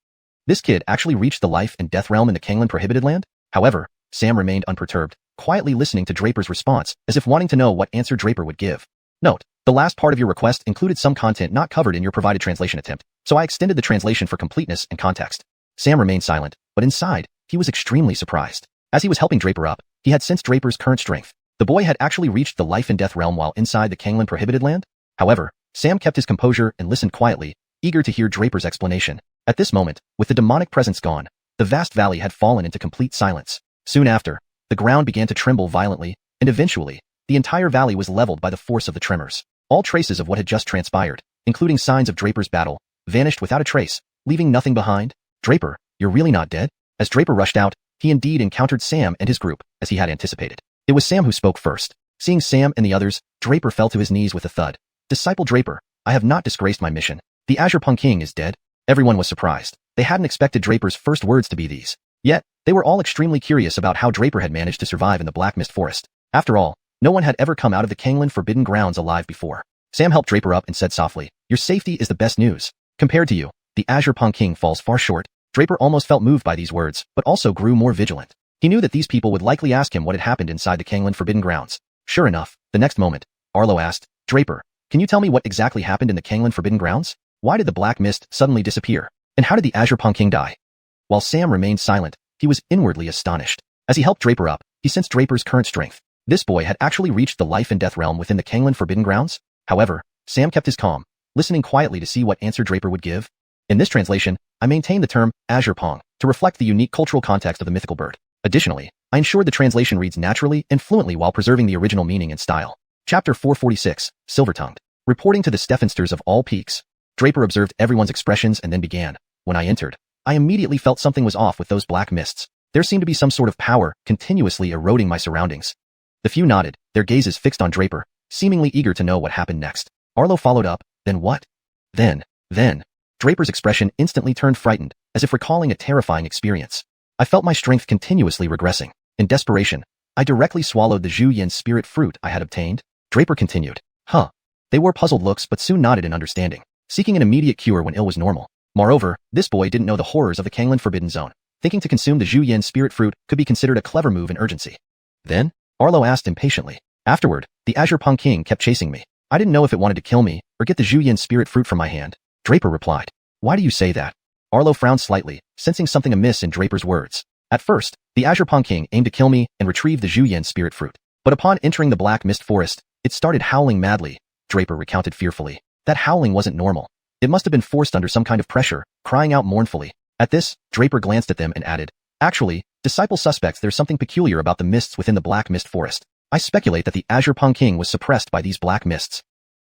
This kid actually reached the life and death realm in the Kanglen Prohibited Land? However, Sam remained unperturbed, quietly listening to Draper's response, as if wanting to know what answer Draper would give. Note, the last part of your request included some content not covered in your provided translation attempt, so I extended the translation for completeness and context. Sam remained silent, but inside, he was extremely surprised. As he was helping Draper up, he had sensed Draper's current strength. The boy had actually reached the life and death realm while inside the Kanglen Prohibited Land? However, Sam kept his composure and listened quietly, eager to hear Draper's explanation. At this moment, with the demonic presence gone, the vast valley had fallen into complete silence. Soon after, the ground began to tremble violently, and eventually, the entire valley was leveled by the force of the tremors. All traces of what had just transpired, including signs of Draper's battle, vanished without a trace, leaving nothing behind. Draper, you're really not dead? As Draper rushed out, he indeed encountered Sam and his group, as he had anticipated. It was Sam who spoke first. Seeing Sam and the others, Draper fell to his knees with a thud. Disciple Draper, I have not disgraced my mission. The Azurepunk King is dead. Everyone was surprised. They hadn't expected Draper's first words to be these. Yet, they were all extremely curious about how Draper had managed to survive in the Black Mist Forest. After all, no one had ever come out of the Kanglen Forbidden Grounds alive before. Sam helped Draper up and said softly, Your safety is the best news. Compared to you, the Azurepunk King falls far short. Draper almost felt moved by these words, but also grew more vigilant. He knew that these people would likely ask him what had happened inside the Kanglen Forbidden Grounds. Sure enough, the next moment, Arlo asked, Draper, can you tell me what exactly happened in the Kanglen Forbidden Grounds? Why did the black mist suddenly disappear? And how did the Azurepunk King die? While Sam remained silent, he was inwardly astonished. As he helped Draper up, he sensed Draper's current strength. This boy had actually reached the life and death realm within the Kanglen Forbidden Grounds. However, Sam kept his calm, listening quietly to see what answer Draper would give. In this translation, I maintain the term Azurepunk to reflect the unique cultural context of the mythical bird. Additionally, I ensured the translation reads naturally and fluently while preserving the original meaning and style. Chapter 446, Silver-Tongued. Reporting to the Stephensters of all peaks. Draper observed everyone's expressions and then began. When I entered, I immediately felt something was off with those black mists. There seemed to be some sort of power continuously eroding my surroundings. The few nodded, their gazes fixed on Draper, seemingly eager to know what happened next. Arlo followed up, then what? Then. Draper's expression instantly turned frightened, as if recalling a terrifying experience. I felt my strength continuously regressing. In desperation, I directly swallowed the xiuxian spirit fruit I had obtained. Draper continued. They wore puzzled looks but soon nodded in understanding, seeking an immediate cure when ill was normal. Moreover, this boy didn't know the horrors of the Kanglan Forbidden Zone. Thinking to consume the xiuxian spirit fruit could be considered a clever move in urgency. Then? Arlo asked impatiently. Afterward, the Azure Pong King kept chasing me. I didn't know if it wanted to kill me or get the xiuxian spirit fruit from my hand. Draper replied. Why do you say that? Arlo frowned slightly, sensing something amiss in Draper's words. At first, the Azure Pong King aimed to kill me and retrieve the xiuxian spirit fruit. But upon entering the Black Mist Forest, it started howling madly, Draper recounted fearfully. That howling wasn't normal. It must have been forced under some kind of pressure, crying out mournfully. At this, Draper glanced at them and added, Actually, disciple suspects there's something peculiar about the mists within the Black Mist Forest. I speculate that the Azure Pong King was suppressed by these black mists.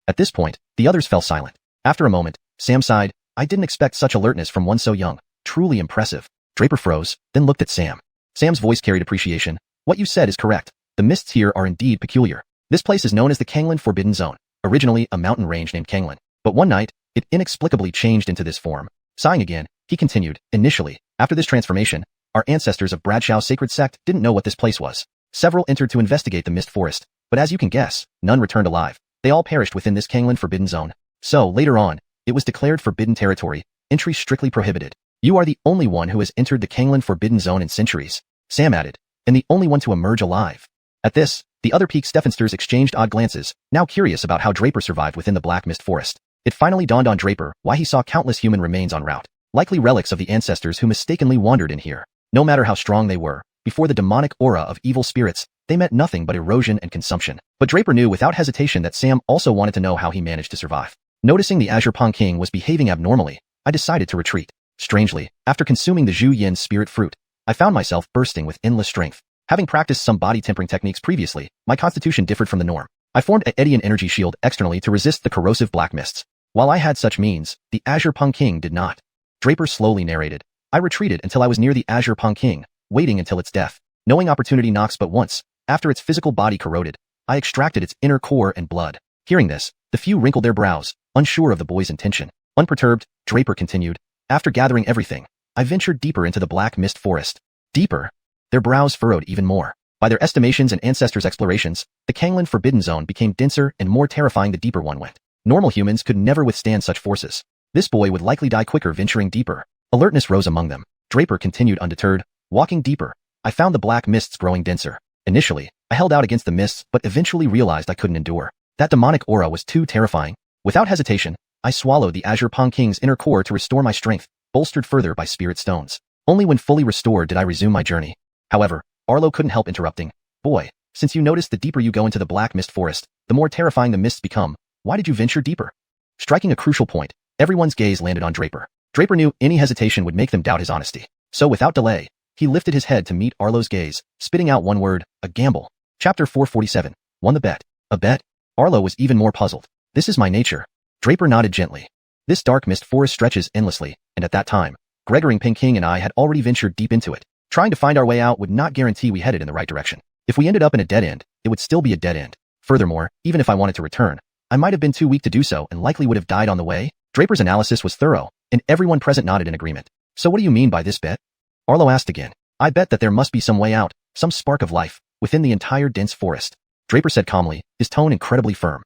At this point, the others fell silent. After a moment, Sam sighed, I didn't expect such alertness from one so young. Truly impressive. Draper froze, then looked at Sam. Sam's voice carried appreciation. What you said is correct. The mists here are indeed peculiar. This place is known as the Kanglan Forbidden Zone, originally a mountain range named Kanglan. But one night, it inexplicably changed into this form. Sighing again, he continued, initially, after this transformation, our ancestors of Bradshaw's sacred sect didn't know what this place was. Several entered to investigate the mist forest, but as you can guess, none returned alive. They all perished within this Kanglan Forbidden Zone. So, later on, it was declared forbidden territory, entry strictly prohibited. You are the only one who has entered the Kanglan Forbidden Zone in centuries, Sam added, and the only one to emerge alive. At this, the other Peak Stephensters exchanged odd glances, now curious about how Draper survived within the Black Mist Forest. It finally dawned on Draper why he saw countless human remains en route, likely relics of the ancestors who mistakenly wandered in here. No matter how strong they were, before the demonic aura of evil spirits, they meant nothing but erosion and consumption. But Draper knew without hesitation that Sam also wanted to know how he managed to survive. Noticing the Azure Pong King was behaving abnormally, I decided to retreat. Strangely, after consuming the xiuxian spirit fruit, I found myself bursting with endless strength. Having practiced some body tempering techniques previously, my constitution differed from the norm. I formed a Edian energy shield externally to resist the corrosive black mists. While I had such means, the Azure Pong King did not. Draper slowly narrated. I retreated until I was near the Azure Pong King, waiting until its death. Knowing opportunity knocks but once, after its physical body corroded, I extracted its inner core and blood. Hearing this, the few wrinkled their brows, unsure of the boy's intention. Unperturbed, Draper continued. After gathering everything, I ventured deeper into the Black Mist Forest. Deeper? Their brows furrowed even more. By their estimations and ancestors' explorations, the Kanglan Forbidden Zone became denser and more terrifying the deeper one went. Normal humans could never withstand such forces. This boy would likely die quicker venturing deeper. Alertness rose among them. Draper continued undeterred. Walking deeper, I found the black mists growing denser. Initially, I held out against the mists but eventually realized I couldn't endure. That demonic aura was too terrifying. Without hesitation, I swallowed the Azure Pong King's inner core to restore my strength, bolstered further by spirit stones. Only when fully restored did I resume my journey. However, Arlo couldn't help interrupting. Boy, since you noticed the deeper you go into the Black Mist Forest, the more terrifying the mists become, why did you venture deeper? Striking a crucial point, everyone's gaze landed on Draper. Draper knew any hesitation would make them doubt his honesty. So without delay, he lifted his head to meet Arlo's gaze, spitting out one word, a gamble. Chapter 447. Won the bet. A bet? Arlo was even more puzzled. This is my nature. Draper nodded gently. This dark mist forest stretches endlessly, and at that time, Gregory Ping King and I had already ventured deep into it. Trying to find our way out would not guarantee we headed in the right direction. If we ended up in a dead end, it would still be a dead end. Furthermore, even if I wanted to return, I might have been too weak to do so and likely would have died on the way. Draper's analysis was thorough, and everyone present nodded in agreement. So what do you mean by this bet? Arlo asked again. I bet that there must be some way out, some spark of life, within the entire dense forest. Draper said calmly, his tone incredibly firm.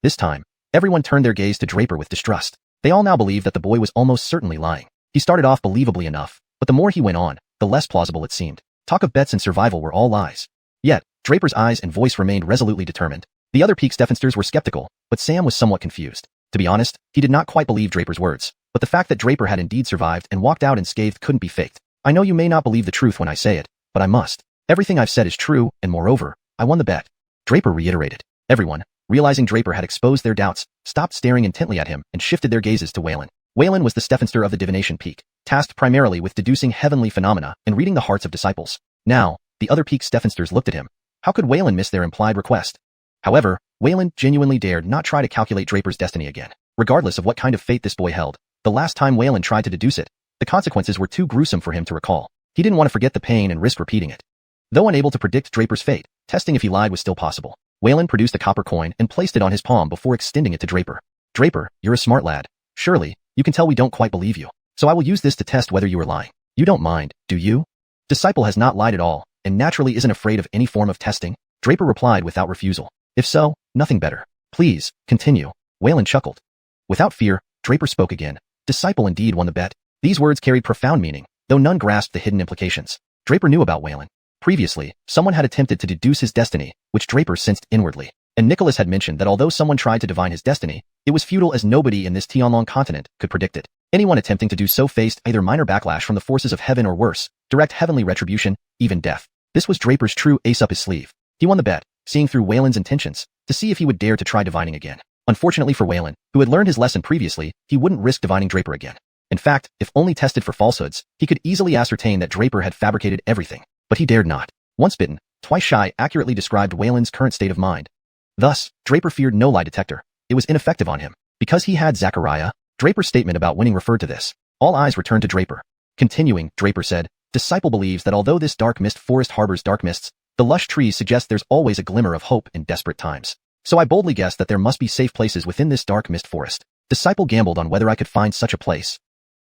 This time, everyone turned their gaze to Draper with distrust. They all now believed that the boy was almost certainly lying. He started off believably enough, but the more he went on, the less plausible it seemed. Talk of bets and survival were all lies. Yet, Draper's eyes and voice remained resolutely determined. The other Peak Stephensters were skeptical, but Sam was somewhat confused. To be honest, he did not quite believe Draper's words, but the fact that Draper had indeed survived and walked out unscathed couldn't be faked. I know you may not believe the truth when I say it, but I must. Everything I've said is true, and moreover, I won the bet. Draper reiterated. Everyone, realizing Draper had exposed their doubts, stopped staring intently at him and shifted their gazes to Waylon. Waylon was the Stephenster of the Divination Peak, tasked primarily with deducing heavenly phenomena and reading the hearts of disciples. Now, the other Peak Stephensters looked at him. How could Waylon miss their implied request? However, Waylon genuinely dared not try to calculate Draper's destiny again. Regardless of what kind of fate this boy held, the last time Waylon tried to deduce it, The consequences were too gruesome for him to recall. He didn't want to forget the pain and risk repeating it. Though unable to predict Draper's fate, testing if he lied was still possible. Wayland produced a copper coin and placed it on his palm before extending it to Draper. Draper, you're a smart lad. Surely, you can tell we don't quite believe you. So I will use this to test whether you are lying. You don't mind, do you? Disciple has not lied at all, and naturally isn't afraid of any form of testing. Draper replied without refusal. If so, nothing better. Please, continue. Wayland chuckled. Without fear, Draper spoke again. Disciple indeed won the bet. These words carried profound meaning, though none grasped the hidden implications. Draper knew about Wayland. Previously, someone had attempted to deduce his destiny, which Draper sensed inwardly. And Nicholas had mentioned that although someone tried to divine his destiny, it was futile as nobody in this Tianlong continent could predict it. Anyone attempting to do so faced either minor backlash from the forces of heaven or worse, direct heavenly retribution, even death. This was Draper's true ace up his sleeve. He won the bet, seeing through Wayland's intentions, to see if he would dare to try divining again. Unfortunately for Wayland, who had learned his lesson previously, he wouldn't risk divining Draper again. In fact, if only tested for falsehoods, he could easily ascertain that Draper had fabricated everything. But he dared not. Once bitten, twice shy accurately described Wayland's current state of mind. Thus, Draper feared no lie detector. It was ineffective on him. Because he had Zachariah, Draper's statement about winning referred to this. All eyes returned to Draper. Continuing, Draper said, Disciple believes that although this dark mist forest harbors dark mists, the lush trees suggest there's always a glimmer of hope in desperate times. So I boldly guess that there must be safe places within this dark mist forest. Disciple gambled on whether I could find such a place.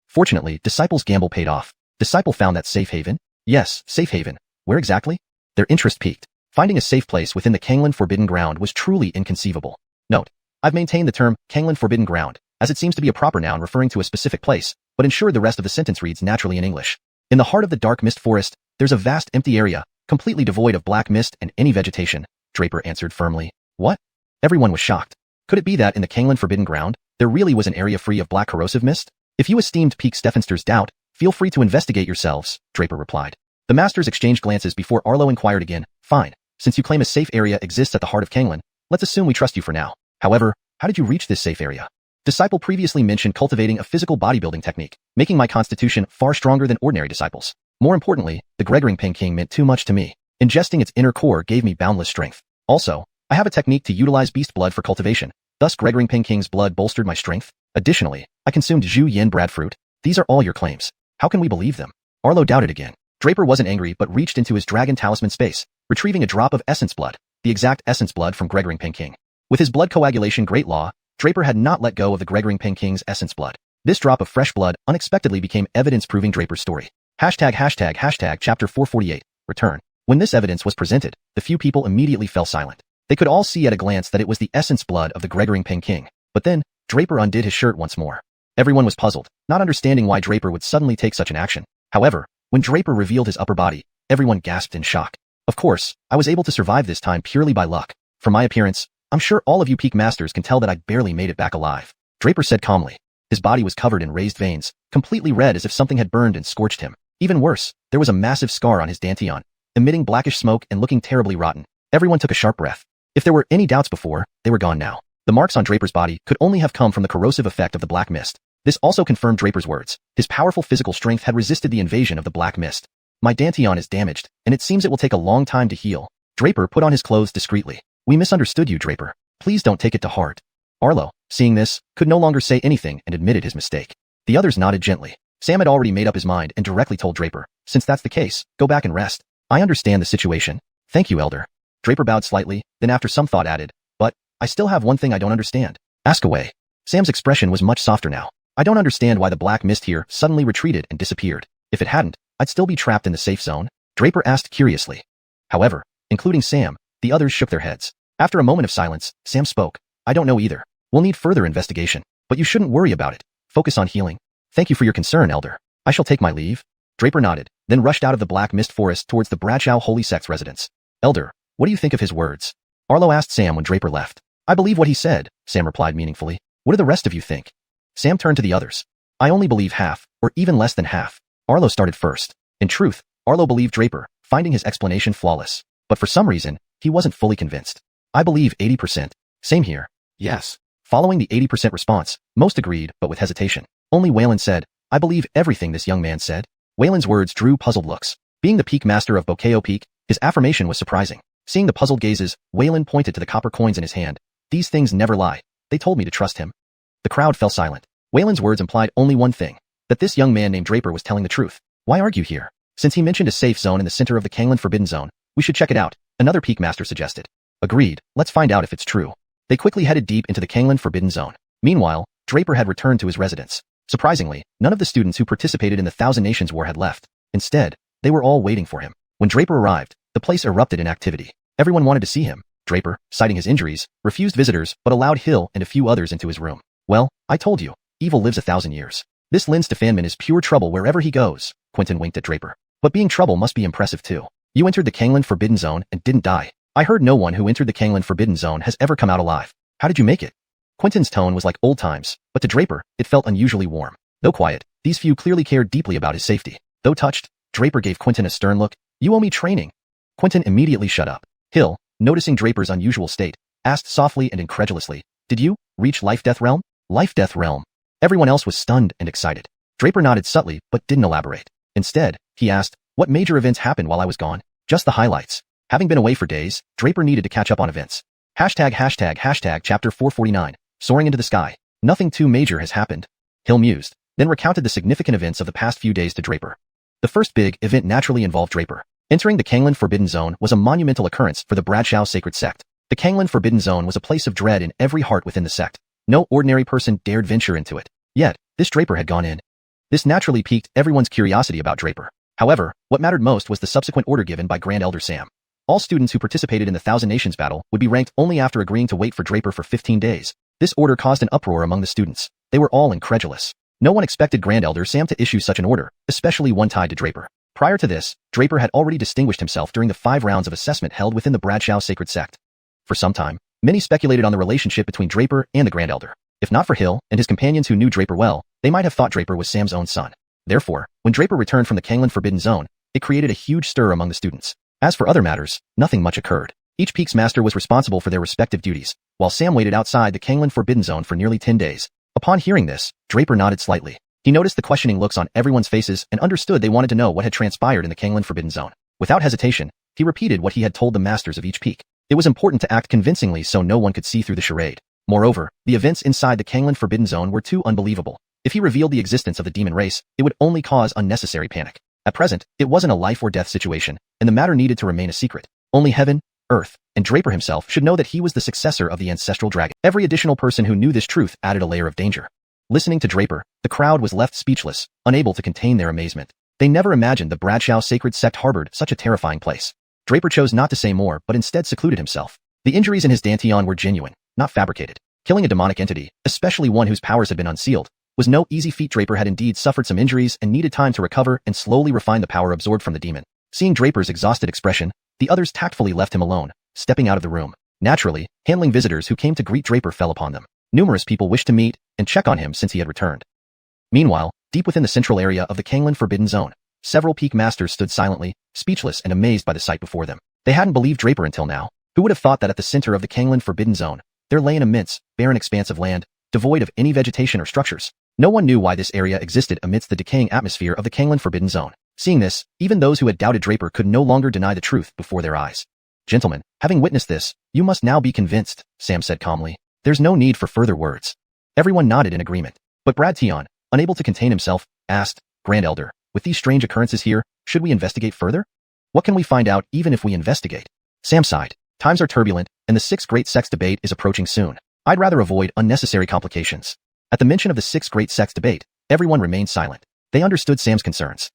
Fortunately, Disciple's gamble paid off. Disciple found that safe haven? Yes, safe haven. Where exactly? Their interest piqued. Finding a safe place within the Kanglan Forbidden Ground was truly inconceivable. Note, I've maintained the term Kanglan Forbidden Ground, as it seems to be a proper noun referring to a specific place, but ensured the rest of the sentence reads naturally in English. In the heart of the dark mist forest, there's a vast empty area, completely devoid of black mist and any vegetation, Draper answered firmly. What? Everyone was shocked. Could it be that in the Kanglan Forbidden Ground, there really was an area free of black corrosive mist? If you esteemed pique Steffenster's doubt, feel free to investigate yourselves, Draper replied. The masters exchanged glances before Arlo inquired again. Fine. Since you claim a safe area exists at the heart of Kanglan, let's assume we trust you for now. However, how did you reach this safe area? Disciple previously mentioned cultivating a physical bodybuilding technique, making my constitution far stronger than ordinary disciples. More importantly, the Gregoring King meant too much to me. Ingesting its inner core gave me boundless strength. Also, I have a technique to utilize beast blood for cultivation. Thus Gregoring King's blood bolstered my strength. Additionally, I consumed xiuxian breadfruit. These are all your claims. How can we believe them? Arlo doubted again. Draper wasn't angry but reached into his dragon talisman space, retrieving a drop of essence blood, the exact essence blood from Gregoring King. With his blood coagulation great law, Draper had not let go of the Gregoring King's essence blood. This drop of fresh blood unexpectedly became evidence proving Draper's story. Hashtag chapter 448, return. When this evidence was presented, the few people immediately fell silent. They could all see at a glance that it was the essence blood of the Gregoring King. But then, Draper undid his shirt once more. Everyone was puzzled, not understanding why Draper would suddenly take such an action. However, when Draper revealed his upper body, everyone gasped in shock. Of course, I was able to survive this time purely by luck. From my appearance, I'm sure all of you peak masters can tell that I barely made it back alive. Draper said calmly. His body was covered in raised veins, completely red as if something had burned and scorched him. Even worse, there was a massive scar on his dantian, emitting blackish smoke and looking terribly rotten. Everyone took a sharp breath. If there were any doubts before, they were gone now. The marks on Draper's body could only have come from the corrosive effect of the black mist. This also confirmed Draper's words. His powerful physical strength had resisted the invasion of the black mist. My dantian is damaged, and it seems it will take a long time to heal. Draper put on his clothes discreetly. We misunderstood you, Draper. Please don't take it to heart. Arlo, seeing this, could no longer say anything and admitted his mistake. The others nodded gently. Sam had already made up his mind and directly told Draper, since that's the case, go back and rest. I understand the situation. Thank you, Elder. Draper bowed slightly, then after some thought added, but I still have one thing I don't understand. Ask away. Sam's expression was much softer now. I don't understand why the black mist here suddenly retreated and disappeared. If it hadn't, I'd still be trapped in the safe zone. Draper asked curiously. However, including Sam, the others shook their heads. After a moment of silence, Sam spoke. I don't know either. We'll need further investigation, but you shouldn't worry about it. Focus on healing. Thank you for your concern, Elder. I shall take my leave. Draper nodded, then rushed out of the black mist forest towards the Bradshaw Holy Sect's residence. Elder, what do you think of his words? Arlo asked Sam when Draper left. I believe what he said, Sam replied meaningfully. What do the rest of you think? Sam turned to the others. I only believe half, or even less than half. Arlo started first. In truth, Arlo believed Draper, finding his explanation flawless. But for some reason, he wasn't fully convinced. I believe 80%. Same here. Yes. Following the 80% response, most agreed, but with hesitation. Only Wayland said, I believe everything this young man said. Wayland's words drew puzzled looks. Being the peak master of Bokeo Peak, his affirmation was surprising. Seeing the puzzled gazes, Wayland pointed to the copper coins in his hand. These things never lie. They told me to trust him. The crowd fell silent. Wayland's words implied only one thing. that this young man named Draper was telling the truth. Why argue here? Since he mentioned a safe zone in the center of the Kangland Forbidden Zone, we should check it out, another peak master suggested. Agreed, let's find out if it's true. They quickly headed deep into the Kangland Forbidden Zone. Meanwhile, Draper had returned to his residence. Surprisingly, none of the students who participated in the Thousand Nations War had left. Instead, they were all waiting for him. When Draper arrived, the place erupted in activity. Everyone wanted to see him. Draper, citing his injuries, refused visitors but allowed Hill and a few others into his room. Well, I told you, evil lives 1,000 years. This Lin Stefanman is pure trouble wherever he goes, Quentin winked at Draper. But being trouble must be impressive too. You entered the Kangland Forbidden Zone and didn't die. I heard no one who entered the Kangland Forbidden Zone has ever come out alive. How did you make it? Quentin's tone was like old times, but to Draper, it felt unusually warm. Though quiet, these few clearly cared deeply about his safety. Though touched, Draper gave Quentin a stern look. You owe me training. Quentin immediately shut up. Hill, noticing Draper's unusual state, asked softly and incredulously, did you reach Life-Death Realm? Life-Death Realm. Everyone else was stunned and excited. Draper nodded subtly but didn't elaborate. Instead, he asked, what major events happened while I was gone? Just the highlights. Having been away for days, Draper needed to catch up on events. Hashtag chapter 449, soaring into the sky. Nothing too major has happened. Hill mused, then recounted the significant events of the past few days to Draper. The first big event naturally involved Draper. Entering the Kangland Forbidden Zone was a monumental occurrence for the Bradshaw sacred sect. The Kangland Forbidden Zone was a place of dread in every heart within the sect. No ordinary person dared venture into it. Yet, this Draper had gone in. This naturally piqued everyone's curiosity about Draper. However, what mattered most was the subsequent order given by Grand Elder Sam. All students who participated in the Thousand Nations battle would be ranked only after agreeing to wait for Draper for 15 days. This order caused an uproar among the students. They were all incredulous. No one expected Grand Elder Sam to issue such an order, especially one tied to Draper. Prior to this, Draper had already distinguished himself during the 5 rounds of assessment held within the Bradshaw sacred sect. For some time, many speculated on the relationship between Draper and the Grand Elder. If not for Hill and his companions who knew Draper well, they might have thought Draper was Sam's own son. Therefore, when Draper returned from the Kangland Forbidden Zone, it created a huge stir among the students. As for other matters, nothing much occurred. Each peak's master was responsible for their respective duties, while Sam waited outside the Kangland Forbidden Zone for nearly 10 days. Upon hearing this, Draper nodded slightly. He noticed the questioning looks on everyone's faces and understood they wanted to know what had transpired in the Kangland Forbidden Zone. Without hesitation, he repeated what he had told the masters of each peak. It was important to act convincingly so no one could see through the charade. Moreover, the events inside the Kangland Forbidden Zone were too unbelievable. If he revealed the existence of the demon race, it would only cause unnecessary panic. At present, it wasn't a life or death situation, and the matter needed to remain a secret. Only heaven, earth, and Draper himself should know that he was the successor of the ancestral dragon. Every additional person who knew this truth added a layer of danger. Listening to Draper, the crowd was left speechless, unable to contain their amazement. They never imagined the Bradshaw sacred sect harbored such a terrifying place. Draper chose not to say more but instead secluded himself. The injuries in his dantian were genuine, not fabricated. Killing a demonic entity, especially one whose powers had been unsealed, was no easy feat. Draper had indeed suffered some injuries and needed time to recover and slowly refine the power absorbed from the demon. Seeing Draper's exhausted expression, the others tactfully left him alone, stepping out of the room. Naturally, handling visitors who came to greet Draper fell upon them. Numerous people wished to meet and check on him since he had returned. Meanwhile, deep within the central area of the Kangland Forbidden Zone, several peak masters stood silently, speechless and amazed by the sight before them. They hadn't believed Draper until now. Who would have thought that at the center of the Kangland Forbidden Zone, there lay an immense, barren expanse of land, devoid of any vegetation or structures. No one knew why this area existed amidst the decaying atmosphere of the Kangland Forbidden Zone. Seeing this, even those who had doubted Draper could no longer deny the truth before their eyes. Gentlemen, having witnessed this, you must now be convinced, Sam said calmly. There's no need for further words. Everyone nodded in agreement. But Bradshaw, unable to contain himself, asked, Grand Elder, with these strange occurrences here, should we investigate further? What can we find out even if we investigate? Sam sighed. Times are turbulent, and the 6 Great Sects debate is approaching soon. I'd rather avoid unnecessary complications. At the mention of the 6 Great Sects debate, everyone remained silent. They understood Sam's concerns.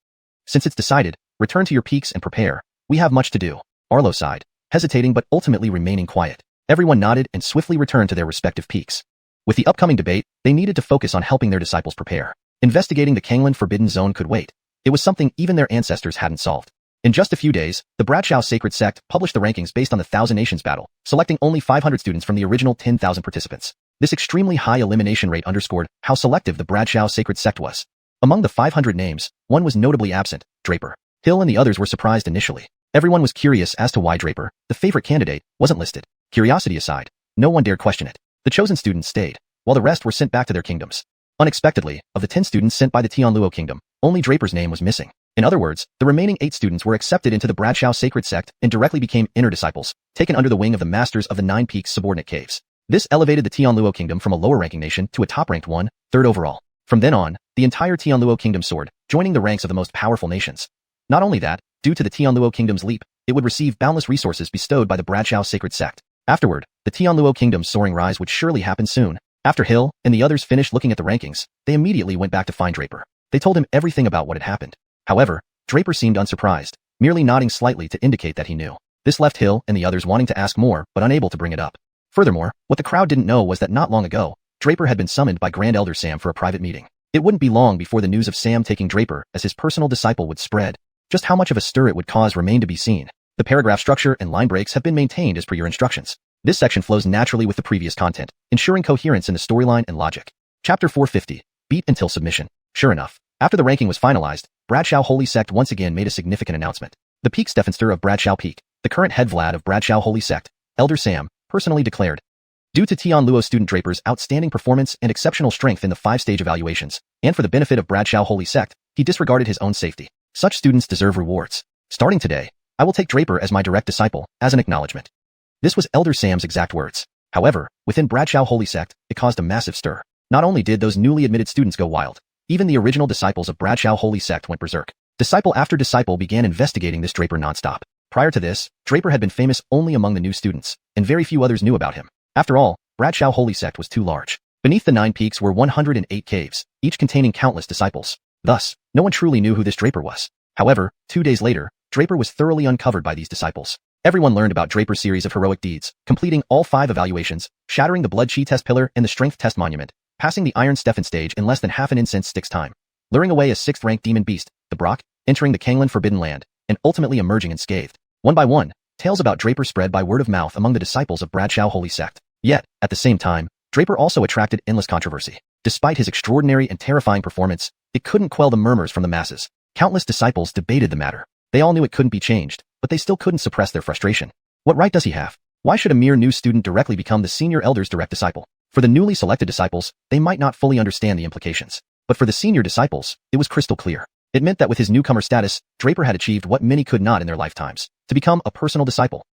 Since it's decided, return to your peaks and prepare. We have much to do. Arlo sighed, hesitating but ultimately remaining quiet. Everyone nodded and swiftly returned to their respective peaks. With the upcoming debate, they needed to focus on helping their disciples prepare. Investigating the Kangland Forbidden Zone could wait. It was something even their ancestors hadn't solved. In just a few days, the Bradshaw Sacred Sect published the rankings based on the Thousand Nations battle, selecting only 500 students from the original 10,000 participants. This extremely high elimination rate underscored how selective the Bradshaw Sacred Sect was. Among the 500 names, one was notably absent, Draper. Hill and the others were surprised initially. Everyone was curious as to why Draper, the favorite candidate, wasn't listed. Curiosity aside, no one dared question it. The chosen students stayed, while the rest were sent back to their kingdoms. Unexpectedly, of the 10 students sent by the Tianluo kingdom, only Draper's name was missing. In other words, the remaining 8 students were accepted into the Bradshaw Sacred Sect and directly became inner disciples, taken under the wing of the masters of the 9 Peaks subordinate caves. This elevated the Tianluo kingdom from a lower-ranking nation to a top-ranked one, third overall. From then on, the entire Tianluo kingdom soared, joining the ranks of the most powerful nations. Not only that, due to the Tianluo kingdom's leap, it would receive boundless resources bestowed by the Bradshaw sacred sect. Afterward, the Tianluo kingdom's soaring rise would surely happen soon. After Hill and the others finished looking at the rankings, they immediately went back to find Draper. They told him everything about what had happened. However, Draper seemed unsurprised, merely nodding slightly to indicate that he knew. This left Hill and the others wanting to ask more but unable to bring it up. Furthermore, what the crowd didn't know was that not long ago, Draper had been summoned by Grand Elder Sam for a private meeting. It wouldn't be long before the news of Sam taking Draper as his personal disciple would spread. Just how much of a stir it would cause remained to be seen. The paragraph structure and line breaks have been maintained as per your instructions. This section flows naturally with the previous content, ensuring coherence in the storyline and logic. Chapter 450. Beat until submission. Sure enough, after the ranking was finalized, Bradshaw Holy Sect once again made a significant announcement. The Peak Stephenster of Bradshaw Peak, the current head Vlad of Bradshaw Holy Sect, Elder Sam, personally declared. Due to Tianluo student Draper's outstanding performance and exceptional strength in the 5-stage evaluations, and for the benefit of Bradshaw Holy Sect, he disregarded his own safety. Such students deserve rewards. Starting today, I will take Draper as my direct disciple, as an acknowledgement. This was Elder Sam's exact words. However, within Bradshaw Holy Sect, it caused a massive stir. Not only did those newly admitted students go wild, even the original disciples of Bradshaw Holy Sect went berserk. Disciple after disciple began investigating this Draper nonstop. Prior to this, Draper had been famous only among the new students, and very few others knew about him. After all, Bradshaw Holy Sect was too large. Beneath the 9 peaks were 108 caves, each containing countless disciples. Thus, no one truly knew who this Draper was. However, 2 days later, Draper was thoroughly uncovered by these disciples. Everyone learned about Draper's series of heroic deeds, completing all 5 evaluations, shattering the blood chi test pillar and the strength test monument, passing the Iron Stephen stage in less than half an incense stick's time, luring away a 6th-ranked demon beast, the Brock, entering the Kanglan Forbidden Land, and ultimately emerging unscathed. One by one, tales about Draper spread by word of mouth among the disciples of Bradshaw Holy Sect. Yet, at the same time, Draper also attracted endless controversy. Despite his extraordinary and terrifying performance, it couldn't quell the murmurs from the masses. Countless disciples debated the matter. They all knew it couldn't be changed, but they still couldn't suppress their frustration. What right does he have? Why should a mere new student directly become the senior elder's direct disciple? For the newly selected disciples, they might not fully understand the implications. But for the senior disciples, it was crystal clear. It meant that with his newcomer status, Draper had achieved what many could not in their lifetimes, to become a personal disciple.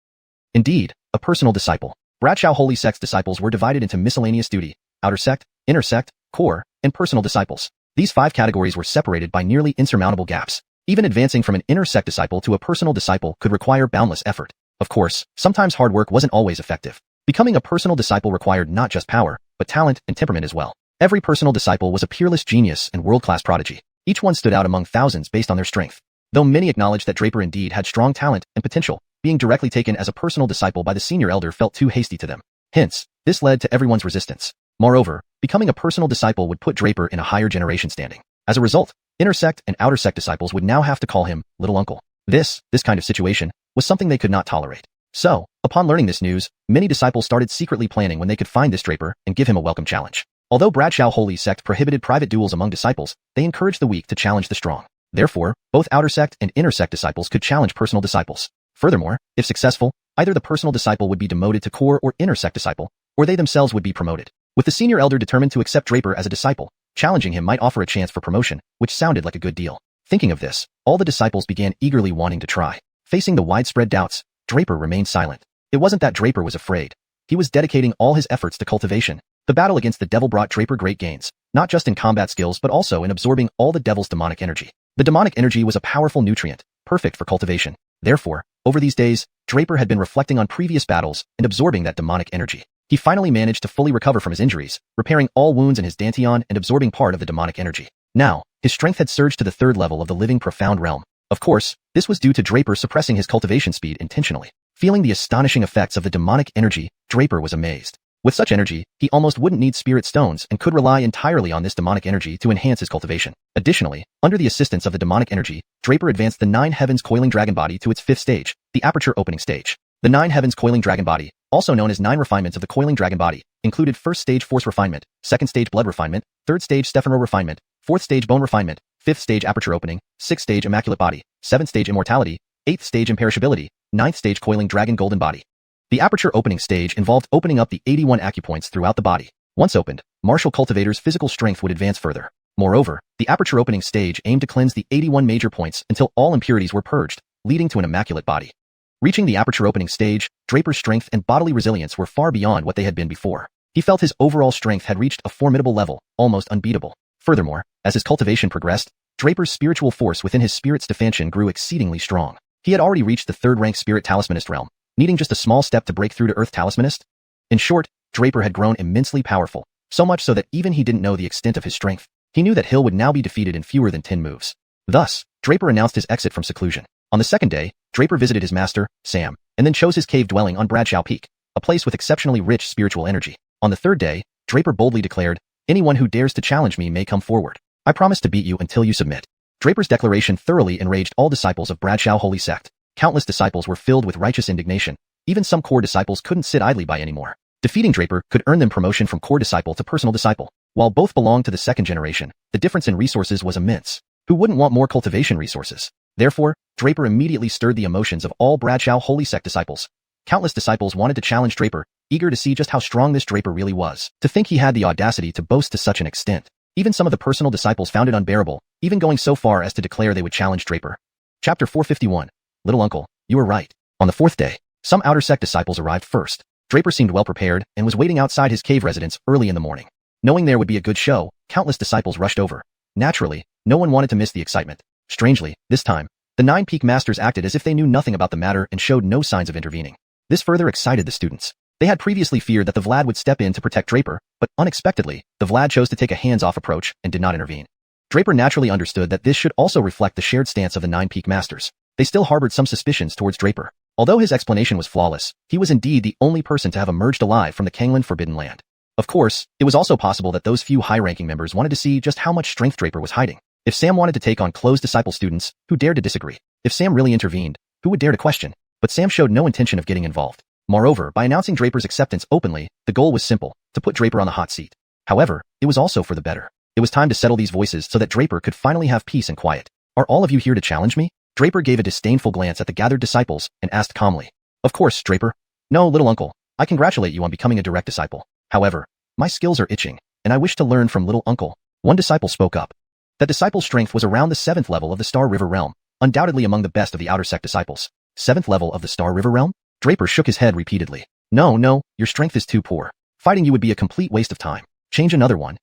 Indeed, a personal disciple. Bradshaw Holy Sect's disciples were divided into miscellaneous duty, outer sect, inner sect, core, and personal disciples. These 5 categories were separated by nearly insurmountable gaps. Even advancing from an inner sect disciple to a personal disciple could require boundless effort. Of course, sometimes hard work wasn't always effective. Becoming a personal disciple required not just power, but talent and temperament as well. Every personal disciple was a peerless genius and world-class prodigy. Each one stood out among thousands based on their strength. Though many acknowledged that Draper indeed had strong talent and potential, being directly taken as a personal disciple by the senior elder felt too hasty to them. Hence, this led to everyone's resistance. Moreover, becoming a personal disciple would put Draper in a higher generation standing. As a result, inner sect and outer sect disciples would now have to call him Little Uncle. This kind of situation, was something they could not tolerate. So, upon learning this news, many disciples started secretly planning when they could find this Draper and give him a welcome challenge. Although Bradshaw Holy Sect prohibited private duels among disciples, they encouraged the weak to challenge the strong. Therefore, both outer sect and inner sect disciples could challenge personal disciples. Furthermore, if successful, either the personal disciple would be demoted to core or inner sect disciple, or they themselves would be promoted. With the senior elder determined to accept Draper as a disciple, challenging him might offer a chance for promotion, which sounded like a good deal. Thinking of this, all the disciples began eagerly wanting to try. Facing the widespread doubts, Draper remained silent. It wasn't that Draper was afraid. He was dedicating all his efforts to cultivation. The battle against the devil brought Draper great gains, not just in combat skills but also in absorbing all the devil's demonic energy. The demonic energy was a powerful nutrient, perfect for cultivation. Therefore, over these days, Draper had been reflecting on previous battles and absorbing that demonic energy. He finally managed to fully recover from his injuries, repairing all wounds in his dantian and absorbing part of the demonic energy. Now, his strength had surged to the 3rd level of the living profound realm. Of course, this was due to Draper suppressing his cultivation speed intentionally. Feeling the astonishing effects of the demonic energy, Draper was amazed. With such energy, he almost wouldn't need spirit stones and could rely entirely on this demonic energy to enhance his cultivation. Additionally, under the assistance of the demonic energy, Draper advanced the 9 Heavens Coiling Dragon Body to its 5th stage, the Aperture Opening stage. The 9 Heavens Coiling Dragon Body, also known as 9 refinements of the Coiling Dragon Body, included 1st stage Force Refinement, 2nd stage Blood Refinement, 3rd stage Stephanro Refinement, 4th stage Bone Refinement, 5th stage Aperture Opening, 6th stage Immaculate Body, 7th stage Immortality, 8th stage Imperishability, 9th stage Coiling Dragon Golden Body. The Aperture Opening stage involved opening up the 81 acupoints throughout the body. Once opened, martial cultivators' physical strength would advance further. Moreover, the Aperture Opening stage aimed to cleanse the 81 major points until all impurities were purged, leading to an immaculate body. Reaching the Aperture Opening stage, Draper's strength and bodily resilience were far beyond what they had been before. He felt his overall strength had reached a formidable level, almost unbeatable. Furthermore, as his cultivation progressed, Draper's spiritual force within his spirit's defension grew exceedingly strong. He had already reached the third-rank spirit talismanist realm, needing just a small step to break through to Earth talismanist. In short, Draper had grown immensely powerful, so much so that even he didn't know the extent of his strength. He knew that Hill would now be defeated in fewer than 10 moves. Thus, Draper announced his exit from seclusion. On the second day, Draper visited his master, Sam, and then chose his cave dwelling on Bradshaw Peak, a place with exceptionally rich spiritual energy. On the third day, Draper boldly declared, "Anyone who dares to challenge me may come forward. I promise to beat you until you submit." Draper's declaration thoroughly enraged all disciples of Bradshaw Holy Sect. Countless disciples were filled with righteous indignation. Even some core disciples couldn't sit idly by anymore. Defeating Draper could earn them promotion from core disciple to personal disciple. While both belonged to the second generation, the difference in resources was immense. Who wouldn't want more cultivation resources? Therefore, Draper immediately stirred the emotions of all Bradshaw Holy Sect disciples. Countless disciples wanted to challenge Draper, eager to see just how strong this Draper really was. To think he had the audacity to boast to such an extent. Even some of the personal disciples found it unbearable, even going so far as to declare they would challenge Draper. Chapter 451. Little Uncle, you were right. On the fourth day, some outer sect disciples arrived first. Draper seemed well prepared and was waiting outside his cave residence early in the morning. Knowing there would be a good show, countless disciples rushed over. Naturally, no one wanted to miss the excitement. Strangely, this time, the 9 Peak Masters acted as if they knew nothing about the matter and showed no signs of intervening. This further excited the students. They had previously feared that the Vlad would step in to protect Draper, but unexpectedly, the Vlad chose to take a hands-off approach and did not intervene. Draper naturally understood that this should also reflect the shared stance of the 9 Peak Masters. They still harbored some suspicions towards Draper. Although his explanation was flawless, he was indeed the only person to have emerged alive from the Kangland Forbidden Land. Of course, it was also possible that those few high-ranking members wanted to see just how much strength Draper was hiding. If Sam wanted to take on closed disciple students, who dared to disagree? If Sam really intervened, who would dare to question? But Sam showed no intention of getting involved. Moreover, by announcing Draper's acceptance openly, the goal was simple, to put Draper on the hot seat. However, it was also for the better. It was time to settle these voices so that Draper could finally have peace and quiet. Are all of you here to challenge me? Draper gave a disdainful glance at the gathered disciples and asked calmly. Of course, Draper. No, little uncle, I congratulate you on becoming a direct disciple. However, my skills are itching, and I wish to learn from little uncle. One disciple spoke up. That disciple's strength was around the 7th level of the Star River realm, undoubtedly among the best of the outer sect disciples. 7th level of the Star River realm? Draper shook his head repeatedly. No, your strength is too poor. Fighting you would be a complete waste of time. Change another one.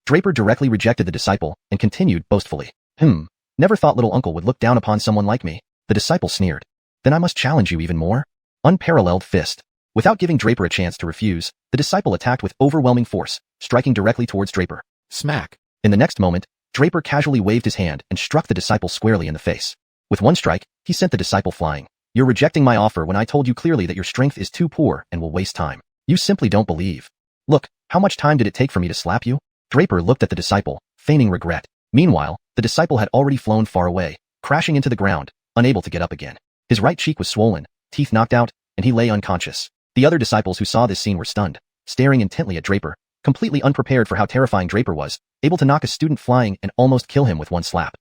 Draper directly rejected the disciple and continued boastfully. Never thought little uncle would look down upon someone like me. The disciple sneered. Then I must challenge you even more. Unparalleled fist. Without giving Draper a chance to refuse, the disciple attacked with overwhelming force, striking directly towards Draper. Smack. In the next moment, Draper casually waved his hand and struck the disciple squarely in the face. With one strike, he sent the disciple flying. You're rejecting my offer when I told you clearly that your strength is too poor and will waste time. You simply don't believe. Look, how much time did it take for me to slap you? Draper looked at the disciple, feigning regret. Meanwhile, the disciple had already flown far away, crashing into the ground, unable to get up again. His right cheek was swollen, teeth knocked out, and he lay unconscious. The other disciples who saw this scene were stunned, staring intently at Draper, completely unprepared for how terrifying Draper was, able to knock a student flying and almost kill him with one slap.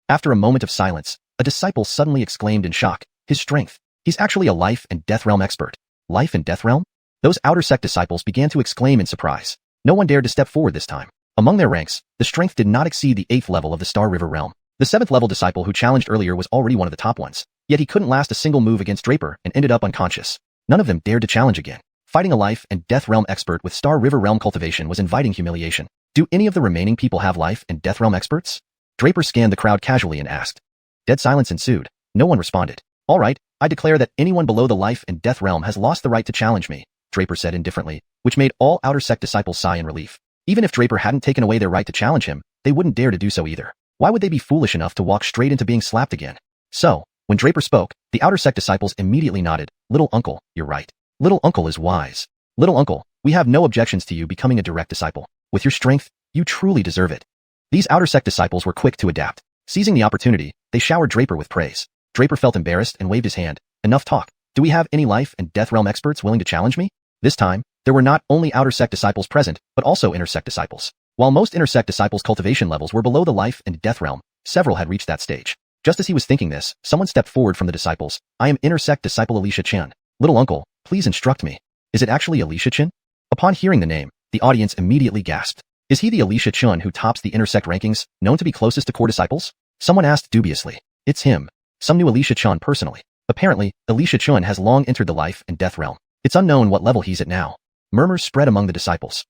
After a moment of silence, a disciple suddenly exclaimed in shock, his strength. He's actually a life and death realm expert. Life and death realm? Those outer sect disciples began to exclaim in surprise. No one dared to step forward this time. Among their ranks, the strength did not exceed the 8th level of the Star River realm. The 7th level disciple who challenged earlier was already one of the top ones, yet he couldn't last a single move against Draper and ended up unconscious. None of them dared to challenge again. Fighting a life and death realm expert with Star River realm cultivation was inviting humiliation. Do any of the remaining people have life and death realm experts? Draper scanned the crowd casually and asked. Dead silence ensued. No one responded. All right, I declare that anyone below the life and death realm has lost the right to challenge me, Draper said indifferently, which made all outer sect disciples sigh in relief. Even if Draper hadn't taken away their right to challenge him, they wouldn't dare to do so either. Why would they be foolish enough to walk straight into being slapped again? So, when Draper spoke, the outer sect disciples immediately nodded. Little uncle, you're right. Little uncle is wise. Little uncle, we have no objections to you becoming a direct disciple. With your strength, you truly deserve it. These outer sect disciples were quick to adapt. Seizing the opportunity, they showered Draper with praise. Draper felt embarrassed and waved his hand. Enough talk. Do we have any life and death realm experts willing to challenge me? This time, there were not only outer sect disciples present, but also inner sect disciples. While most inner sect disciples' cultivation levels were below the life and death realm, several had reached that stage. Just as he was thinking this, someone stepped forward from the disciples. I am inner sect disciple xiuxian. Little uncle, please instruct me. Is it actually xiuxian? Upon hearing the name, the audience immediately gasped. Is he the xiuxian who tops the inner sect rankings, known to be closest to core disciples? Someone asked dubiously. It's him. Some knew xiuxian personally. Apparently, xiuxian has long entered the life and death realm. It's unknown what level he's at now. Murmurs spread among the disciples.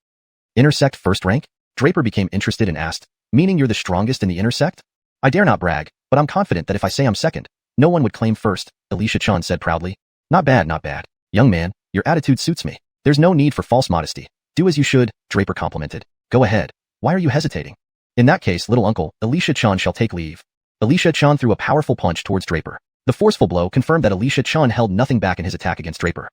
Inner sect first rank? Draper became interested and asked, Meaning you're the strongest in the inner sect? I dare not brag, but I'm confident that if I say I'm second, no one would claim first, xiuxian said proudly. Not bad, not bad. Young man, your attitude suits me. There's no need for false modesty. Do as you should, Draper complimented. Go ahead. Why are you hesitating? In that case, little uncle, xiuxian shall take leave. Xiuxian threw a powerful punch towards Draper. The forceful blow confirmed that xiuxian held nothing back in his attack against Draper.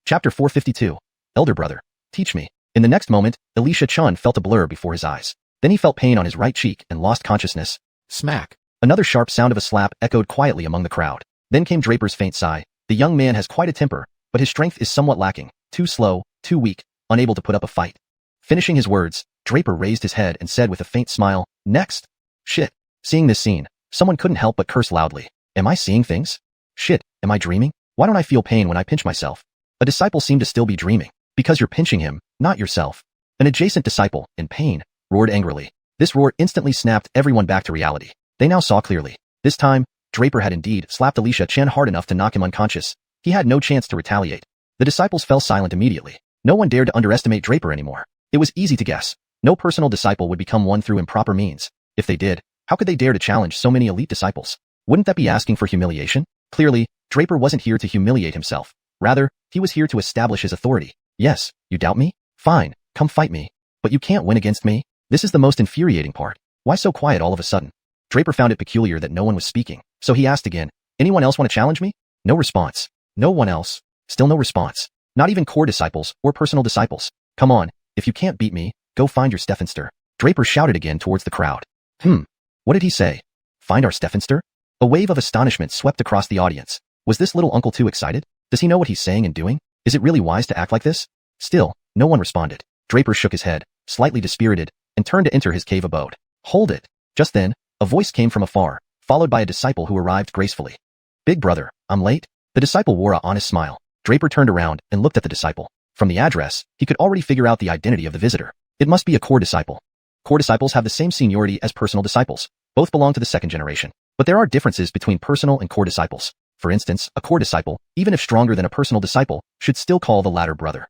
Chapter 452. Elder brother. Teach me. In the next moment, xiuxian felt a blur before his eyes. Then he felt pain on his right cheek and lost consciousness. Smack. Another sharp sound of a slap echoed quietly among the crowd. Then came Draper's faint sigh. The young man has quite a temper, but his strength is somewhat lacking, too slow, too weak, unable to put up a fight. Finishing his words, Draper raised his head and said with a faint smile, next. Shit. Seeing this scene, someone couldn't help but curse loudly. Am I seeing things? Shit, am I dreaming? Why don't I feel pain when I pinch myself? A disciple seemed to still be dreaming. Because you're pinching him, not yourself. An adjacent disciple, in pain, roared angrily. This roar instantly snapped everyone back to reality. They now saw clearly. This time, Draper had indeed slapped xiuxian hard enough to knock him unconscious. He had no chance to retaliate. The disciples fell silent immediately. No one dared to underestimate Draper anymore. It was easy to guess. No personal disciple would become one through improper means. If they did, how could they dare to challenge so many elite disciples? Wouldn't that be asking for humiliation? Clearly, Draper wasn't here to humiliate himself. Rather, he was here to establish his authority. Yes, you doubt me? Fine, come fight me. But you can't win against me? This is the most infuriating part. Why so quiet all of a sudden? Draper found it peculiar that no one was speaking, so he asked again, anyone else want to challenge me? No response. No one else. Still no response. Not even core disciples or personal disciples. Come on, if you can't beat me, go find your Stephanster. Draper shouted again towards the crowd. What did he say? Find our Stephanster? A wave of astonishment swept across the audience. Was this little uncle too excited? Does he know what he's saying and doing? Is it really wise to act like this? Still, no one responded. Draper shook his head, slightly dispirited, and turned to enter his cave abode. Hold it. Just then, a voice came from afar, followed by a disciple who arrived gracefully. Big brother, I'm late? The disciple wore an honest smile. Draper turned around and looked at the disciple. From the address, he could already figure out the identity of the visitor. It must be a core disciple. Core disciples have the same seniority as personal disciples. Both belong to the second generation. But there are differences between personal and core disciples. For instance, a core disciple, even if stronger than a personal disciple, should still call the latter brother.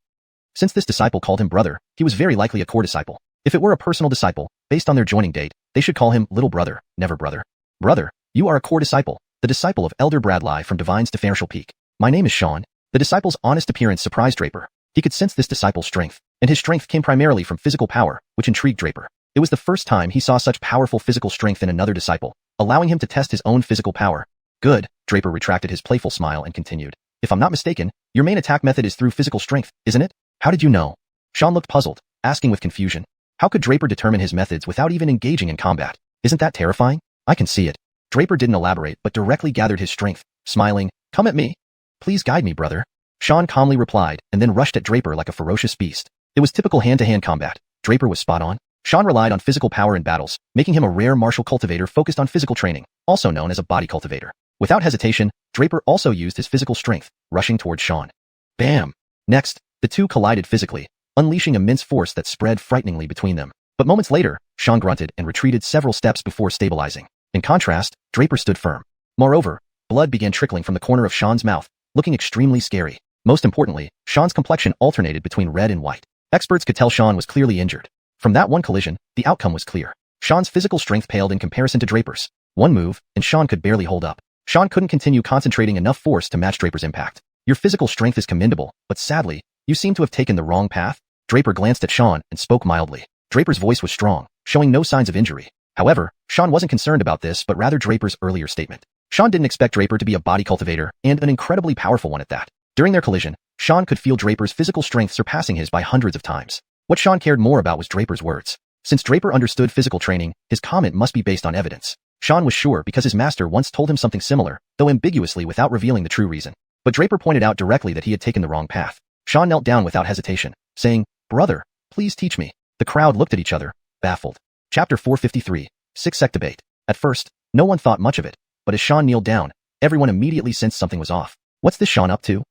Since this disciple called him brother, he was very likely a core disciple. If it were a personal disciple, based on their joining date, they should call him little brother, never brother. Brother, you are a core disciple, the disciple of Elder Bradley from Divine's Stephantial Peak. My name is Sean. The disciple's honest appearance surprised Draper. He could sense this disciple's strength, and his strength came primarily from physical power, which intrigued Draper. It was the first time he saw such powerful physical strength in another disciple, allowing him to test his own physical power. Good, Draper retracted his playful smile and continued. If I'm not mistaken, your main attack method is through physical strength, isn't it? How did you know? Sean looked puzzled, asking with confusion. How could Draper determine his methods without even engaging in combat? Isn't that terrifying? I can see it. Draper didn't elaborate but directly gathered his strength, smiling, come at me. Please guide me, brother. Sean calmly replied and then rushed at Draper like a ferocious beast. It was typical hand-to-hand combat. Draper was spot on. Sean relied on physical power in battles, making him a rare martial cultivator focused on physical training, also known as a body cultivator. Without hesitation, Draper also used his physical strength, rushing towards Sean. Bam! Next, the two collided physically, unleashing immense force that spread frighteningly between them. But moments later, Sean grunted and retreated several steps before stabilizing. In contrast, Draper stood firm. Moreover, blood began trickling from the corner of Sean's mouth, looking extremely scary. Most importantly, Sean's complexion alternated between red and white. Experts could tell Sean was clearly injured. From that one collision, the outcome was clear. Sean's physical strength paled in comparison to Draper's. One move, and Sean could barely hold up. Sean couldn't continue concentrating enough force to match Draper's impact. Your physical strength is commendable, but sadly, you seem to have taken the wrong path. Draper glanced at Sean and spoke mildly. Draper's voice was strong, showing no signs of injury. However, Sean wasn't concerned about this but rather Draper's earlier statement. Sean didn't expect Draper to be a body cultivator, and an incredibly powerful one at that. During their collision, Sean could feel Draper's physical strength surpassing his by hundreds of times. What Sean cared more about was Draper's words. Since Draper understood physical training, his comment must be based on evidence. Sean was sure because his master once told him something similar, though ambiguously without revealing the true reason. But Draper pointed out directly that he had taken the wrong path. Sean knelt down without hesitation, saying, brother, please teach me. The crowd looked at each other, baffled. Chapter 453, Six Sect Debate. At first, no one thought much of it, but as Sean kneeled down, everyone immediately sensed something was off. What's this Sean up to?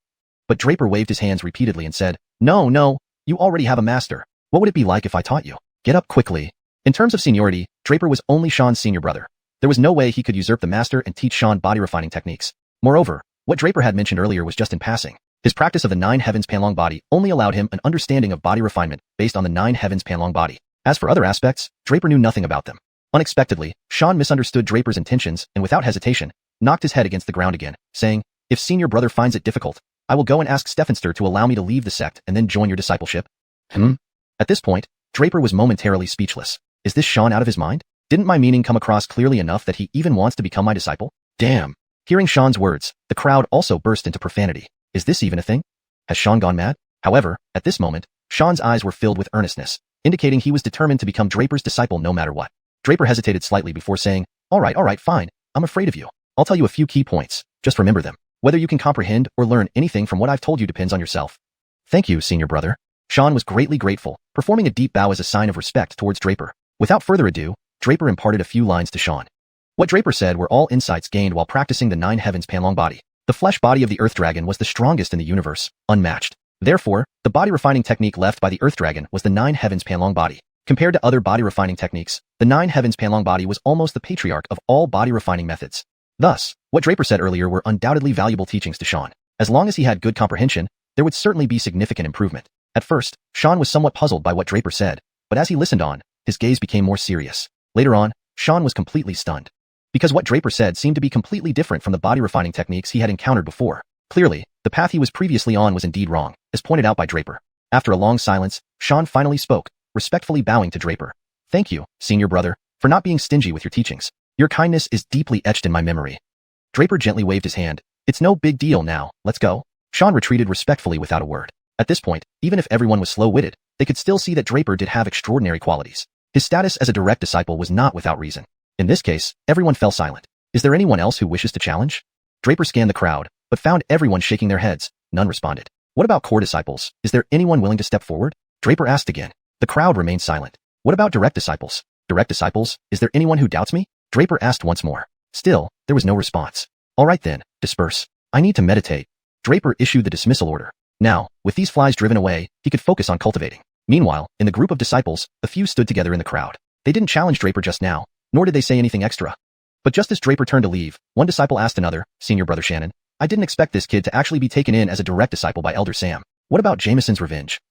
But Draper waved his hands repeatedly and said, no, you already have a master. What would it be like if I taught you? Get up quickly. In terms of seniority, Draper was only Sean's senior brother. There was no way he could usurp the master and teach Sean body refining techniques. Moreover, what Draper had mentioned earlier was just in passing. His practice of the Nine Heavens Panlong body only allowed him an understanding of body refinement based on the Nine Heavens Panlong body. As for other aspects, Draper knew nothing about them. Unexpectedly, Sean misunderstood Draper's intentions and without hesitation, knocked his head against the ground again, saying, "If senior brother finds it difficult, I will go and ask Stephenster to allow me to leave the sect and then join your discipleship." At this point, Draper was momentarily speechless. Is this Sean out of his mind? Didn't my meaning come across clearly enough that he even wants to become my disciple? Damn. Hearing Sean's words, the crowd also burst into profanity. Is this even a thing? Has Sean gone mad? However, at this moment, Sean's eyes were filled with earnestness, indicating he was determined to become Draper's disciple no matter what. Draper hesitated slightly before saying, all right, fine. I'm afraid of you. I'll tell you a few key points. Just remember them. Whether you can comprehend or learn anything from what I've told you depends on yourself. Thank you, senior brother. Sean was greatly grateful, performing a deep bow as a sign of respect towards Draper. Without further ado, Draper imparted a few lines to Sean. What Draper said were all insights gained while practicing the Nine Heavens Panlong body. The flesh body of the Earth Dragon was the strongest in the universe, unmatched. Therefore, the body refining technique left by the Earth Dragon was the Nine Heavens Panlong body. Compared to other body refining techniques, the Nine Heavens Panlong body was almost the patriarch of all body refining methods. Thus, what Draper said earlier were undoubtedly valuable teachings to Sean. As long as he had good comprehension, there would certainly be significant improvement. At first, Sean was somewhat puzzled by what Draper said, but as he listened on, his gaze became more serious. Later on, Sean was completely stunned. Because what Draper said seemed to be completely different from the body refining techniques he had encountered before. Clearly, the path he was previously on was indeed wrong, as pointed out by Draper. After a long silence, Sean finally spoke, respectfully bowing to Draper. Thank you, senior brother, for not being stingy with your teachings. Your kindness is deeply etched in my memory. Draper gently waved his hand. It's no big deal now, let's go. Sean retreated respectfully without a word. At this point, even if everyone was slow-witted, they could still see that Draper did have extraordinary qualities. His status as a direct disciple was not without reason. In this case, everyone fell silent. Is there anyone else who wishes to challenge? Draper scanned the crowd, but found everyone shaking their heads. None responded. What about core disciples? Is there anyone willing to step forward? Draper asked again. The crowd remained silent. What about direct disciples? Direct disciples? Is there anyone who doubts me? Draper asked once more. Still, there was no response. All right then, disperse. I need to meditate. Draper issued the dismissal order. Now, with these flies driven away, he could focus on cultivating. Meanwhile, in the group of disciples, a few stood together in the crowd. They didn't challenge Draper just now, nor did they say anything extra. But just as Draper turned to leave, one disciple asked another, Senior Brother Shannon, I didn't expect this kid to actually be taken in as a direct disciple by Elder Sam. What about Jameson's revenge?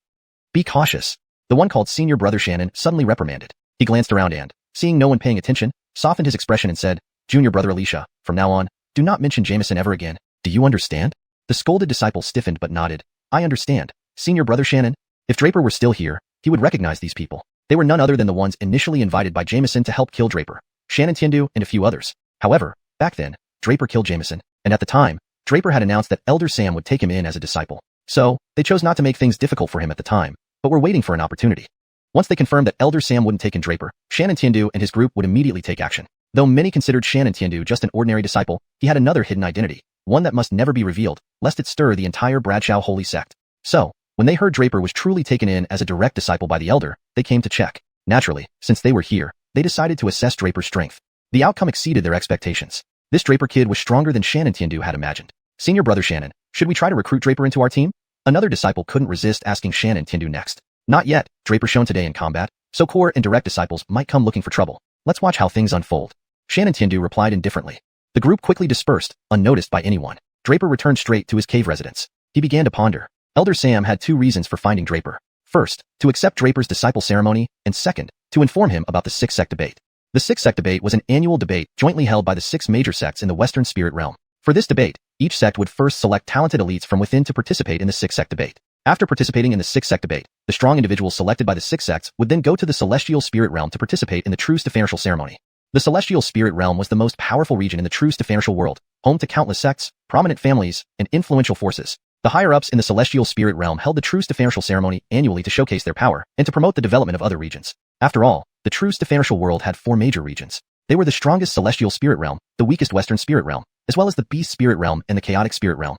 Be cautious. The one called Senior Brother Shannon suddenly reprimanded. He glanced around and, seeing no one paying attention, softened his expression and said, Junior Brother Alicia, from now on, do not mention Jameson ever again. Do you understand? The scolded disciple stiffened but nodded. I understand, Senior Brother Shannon. If Draper were still here, he would recognize these people. They were none other than the ones initially invited by Jameson to help kill Draper, Shannon Tiandu, and a few others. However, back then, Draper killed Jameson, and at the time, Draper had announced that Elder Sam would take him in as a disciple. So, they chose not to make things difficult for him at the time, but were waiting for an opportunity. Once they confirmed that Elder Sam wouldn't take in Draper, Shannon Tiandu and his group would immediately take action. Though many considered Shannon Tiandu just an ordinary disciple, he had another hidden identity, one that must never be revealed, lest it stir the entire Bradshaw holy sect. So, when they heard Draper was truly taken in as a direct disciple by the Elder, they came to check. Naturally, since they were here, they decided to assess Draper's strength. The outcome exceeded their expectations. This Draper kid was stronger than Shannon Tiandu had imagined. Senior Brother Shannon, should we try to recruit Draper into our team? Another disciple couldn't resist asking Shannon Tiandu next. Not yet, Draper shown today in combat, so core and direct disciples might come looking for trouble. Let's watch how things unfold. Shannon Tiandu replied indifferently. The group quickly dispersed, unnoticed by anyone. Draper returned straight to his cave residence. He began to ponder. Elder Sam had two reasons for finding Draper. First, to accept Draper's disciple ceremony, and second, to inform him about the Six Sect debate. The Six Sect debate was an annual debate jointly held by the six major sects in the Western spirit realm. For this debate, each sect would first select talented elites from within to participate in the Six Sect debate. After participating in the Six Sect debate, the strong individuals selected by the six sects would then go to the celestial spirit realm to participate in the true Stephanicial ceremony. The celestial spirit realm was the most powerful region in the true Stephanicial world, home to countless sects, prominent families, and influential forces. The higher-ups in the celestial spirit realm held the true Stephanicial ceremony annually to showcase their power and to promote the development of other regions. After all, the true Stephanicial world had four major regions. They were the strongest celestial spirit realm, the weakest western spirit realm, as well as the beast spirit realm and the chaotic spirit realm.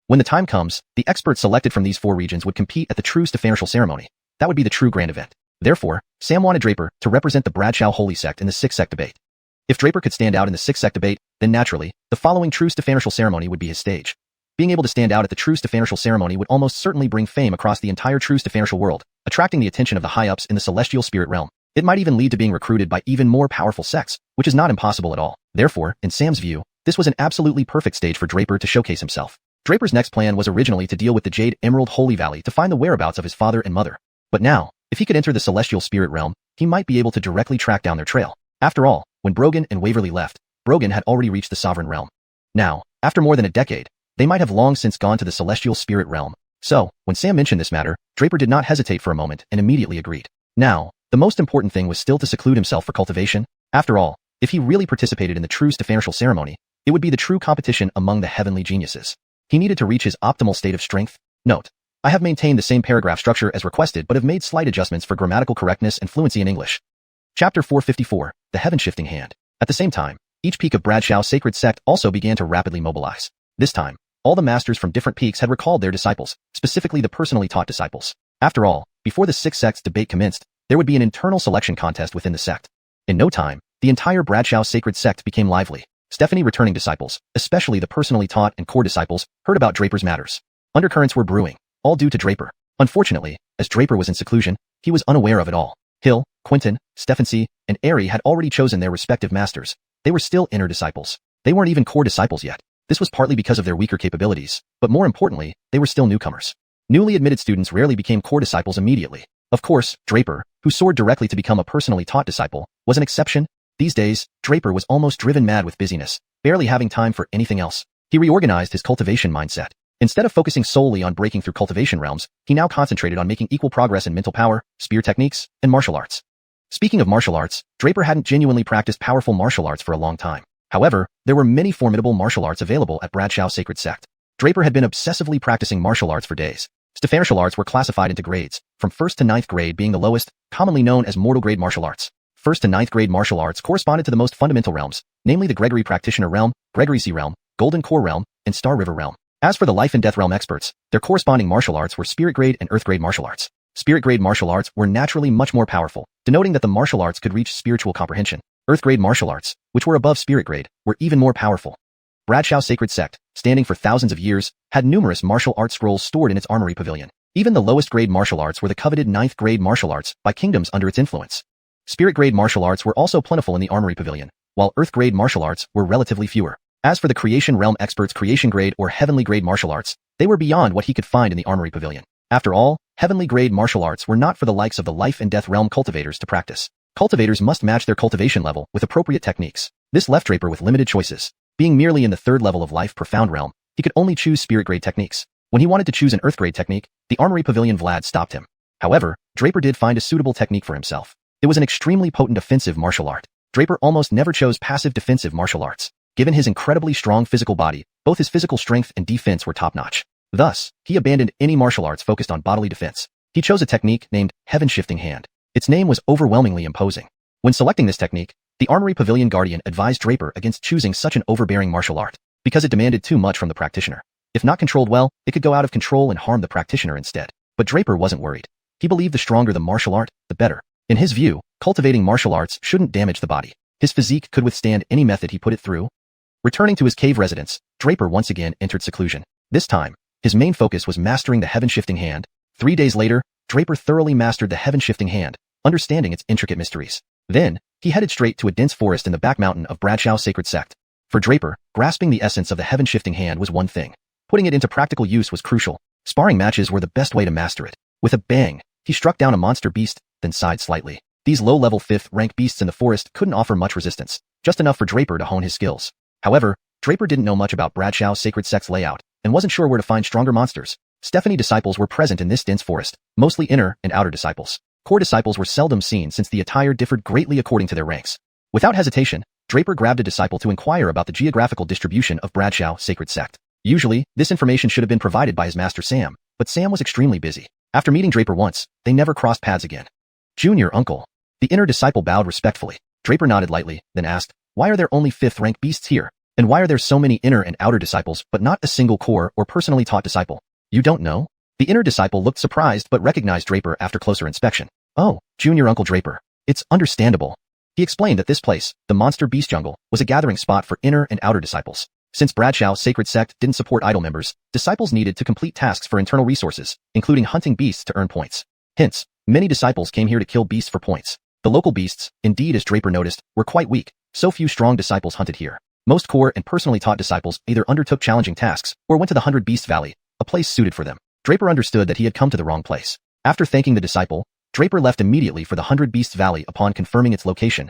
When the time comes, the experts selected from these four regions would compete at the true Stephanicial ceremony. That would be the true grand event. Therefore, Sam wanted Draper to represent the Bradshaw holy sect in the Six Sect debate. If Draper could stand out in the Six Sect debate, then naturally, the following true Stephanicial ceremony would be his stage. Being able to stand out at the true Stephanicial ceremony would almost certainly bring fame across the entire true Stephanicial world, attracting the attention of the high-ups in the celestial spirit realm. It might even lead to being recruited by even more powerful sects, which is not impossible at all. Therefore, in Sam's view, this was an absolutely perfect stage for Draper to showcase himself. Draper's next plan was originally to deal with the Jade Emerald Holy Valley to find the whereabouts of his father and mother. But now, if he could enter the celestial spirit realm, he might be able to directly track down their trail. After all, when Brogan and Waverly left, Brogan had already reached the Sovereign Realm. Now, after more than a decade, they might have long since gone to the Celestial Spirit Realm. So, when Sam mentioned this matter, Draper did not hesitate for a moment and immediately agreed. Now, the most important thing was still to seclude himself for cultivation. After all, if he really participated in the true Stefanatial ceremony, it would be the true competition among the heavenly geniuses. He needed to reach his optimal state of strength. Note: I have maintained the same paragraph structure as requested but have made slight adjustments for grammatical correctness and fluency in English. Chapter 454, The Heaven-Shifting Hand. At the same time, each peak of Bradshaw's sacred sect also began to rapidly mobilize. This time, all the masters from different peaks had recalled their disciples, specifically the personally taught disciples. After all, before the six sects debate commenced, there would be an internal selection contest within the sect. In no time, the entire Bradshaw sacred sect became lively. Stephanie returning disciples, especially the personally taught and core disciples, heard about Draper's matters. Undercurrents were brewing, all due to Draper. Unfortunately, as Draper was in seclusion, he was unaware of it all. Hill, Quentin, Stephency, and Airy had already chosen their respective masters. They were still inner disciples. They weren't even core disciples yet. This was partly because of their weaker capabilities, but more importantly, they were still newcomers. Newly admitted students rarely became core disciples immediately. Of course, Draper, who soared directly to become a personally taught disciple, was an exception. These days, Draper was almost driven mad with busyness, barely having time for anything else. He reorganized his cultivation mindset. Instead of focusing solely on breaking through cultivation realms, he now concentrated on making equal progress in mental power, spear techniques, and martial arts. Speaking of martial arts, Draper hadn't genuinely practiced powerful martial arts for a long time. However, there were many formidable martial arts available at Bradshaw Sacred Sect. Draper had been obsessively practicing martial arts for days. Stefanatial arts were classified into grades, from 1st to 9th grade being the lowest, commonly known as mortal grade martial arts. 1st to 9th grade martial arts corresponded to the most fundamental realms, namely the Gregory Practitioner Realm, Gregory Sea Realm, Golden Core Realm, and Star River Realm. As for the Life and Death Realm experts, their corresponding martial arts were Spirit Grade and Earth Grade martial arts. Spirit Grade martial arts were naturally much more powerful, denoting that the martial arts could reach spiritual comprehension. Earth Grade martial arts, which were above Spirit Grade, were even more powerful. Bradshaw Sacred Sect, standing for thousands of years, had numerous martial arts scrolls stored in its armory pavilion. Even the lowest grade martial arts were the coveted 9th grade martial arts by kingdoms under its influence. Spirit Grade martial arts were also plentiful in the armory pavilion, while Earth Grade martial arts were relatively fewer. As for the Creation Realm experts' Creation Grade or Heavenly Grade martial arts, they were beyond what he could find in the armory pavilion. After all, Heavenly Grade martial arts were not for the likes of the Life and Death Realm cultivators to practice. Cultivators must match their cultivation level with appropriate techniques. This left Draper with limited choices. Being merely in the 3rd level of Life Profound Realm, he could only choose Spirit Grade techniques. When he wanted to choose an Earth Grade technique, the Armory Pavilion Vlad stopped him. However, Draper did find a suitable technique for himself. It was an extremely potent offensive martial art. Draper almost never chose passive defensive martial arts. Given his incredibly strong physical body, both his physical strength and defense were top-notch. Thus, he abandoned any martial arts focused on bodily defense. He chose a technique named Heaven-Shifting Hand. Its name was overwhelmingly imposing. When selecting this technique, the Armory Pavilion Guardian advised Draper against choosing such an overbearing martial art, because it demanded too much from the practitioner. If not controlled well, it could go out of control and harm the practitioner instead. But Draper wasn't worried. He believed the stronger the martial art, the better. In his view, cultivating martial arts shouldn't damage the body. His physique could withstand any method he put it through. Returning to his cave residence, Draper once again entered seclusion. This time, his main focus was mastering the Heaven-Shifting Hand. 3 days later, Draper thoroughly mastered the Heaven-Shifting Hand, understanding its intricate mysteries. Then, he headed straight to a dense forest in the back mountain of Bradshaw Sacred Sect. For Draper, grasping the essence of the Heaven-Shifting Hand was one thing. Putting it into practical use was crucial. Sparring matches were the best way to master it. With a bang, he struck down a monster beast, then sighed slightly. These low-level 5th-rank beasts in the forest couldn't offer much resistance, just enough for Draper to hone his skills. However, Draper didn't know much about Bradshaw Sacred Sect's layout, and wasn't sure where to find stronger monsters. Stephanie disciples were present in this dense forest, mostly inner and outer disciples. Core disciples were seldom seen since the attire differed greatly according to their ranks. Without hesitation, Draper grabbed a disciple to inquire about the geographical distribution of Bradshaw Sacred Sect. Usually, this information should have been provided by his master Sam, but Sam was extremely busy. After meeting Draper once, they never crossed paths again. Junior uncle. The inner disciple bowed respectfully. Draper nodded lightly, then asked, why are there only 5th-rank beasts here? And why are there so many inner and outer disciples but not a single core or personally taught disciple? You don't know? The inner disciple looked surprised but recognized Draper after closer inspection. Oh, Junior Uncle Draper. It's understandable. He explained that this place, the Monster Beast Jungle, was a gathering spot for inner and outer disciples. Since Bradshaw Sacred Sect didn't support idle members, disciples needed to complete tasks for internal resources, including hunting beasts to earn points. Hence, many disciples came here to kill beasts for points. The local beasts, indeed as Draper noticed, were quite weak, so few strong disciples hunted here. Most core and personally taught disciples either undertook challenging tasks or went to the 100 Beast Valley, a place suited for them. Draper understood that he had come to the wrong place. After thanking the disciple, Draper left immediately for the 100 Beasts Valley upon confirming its location.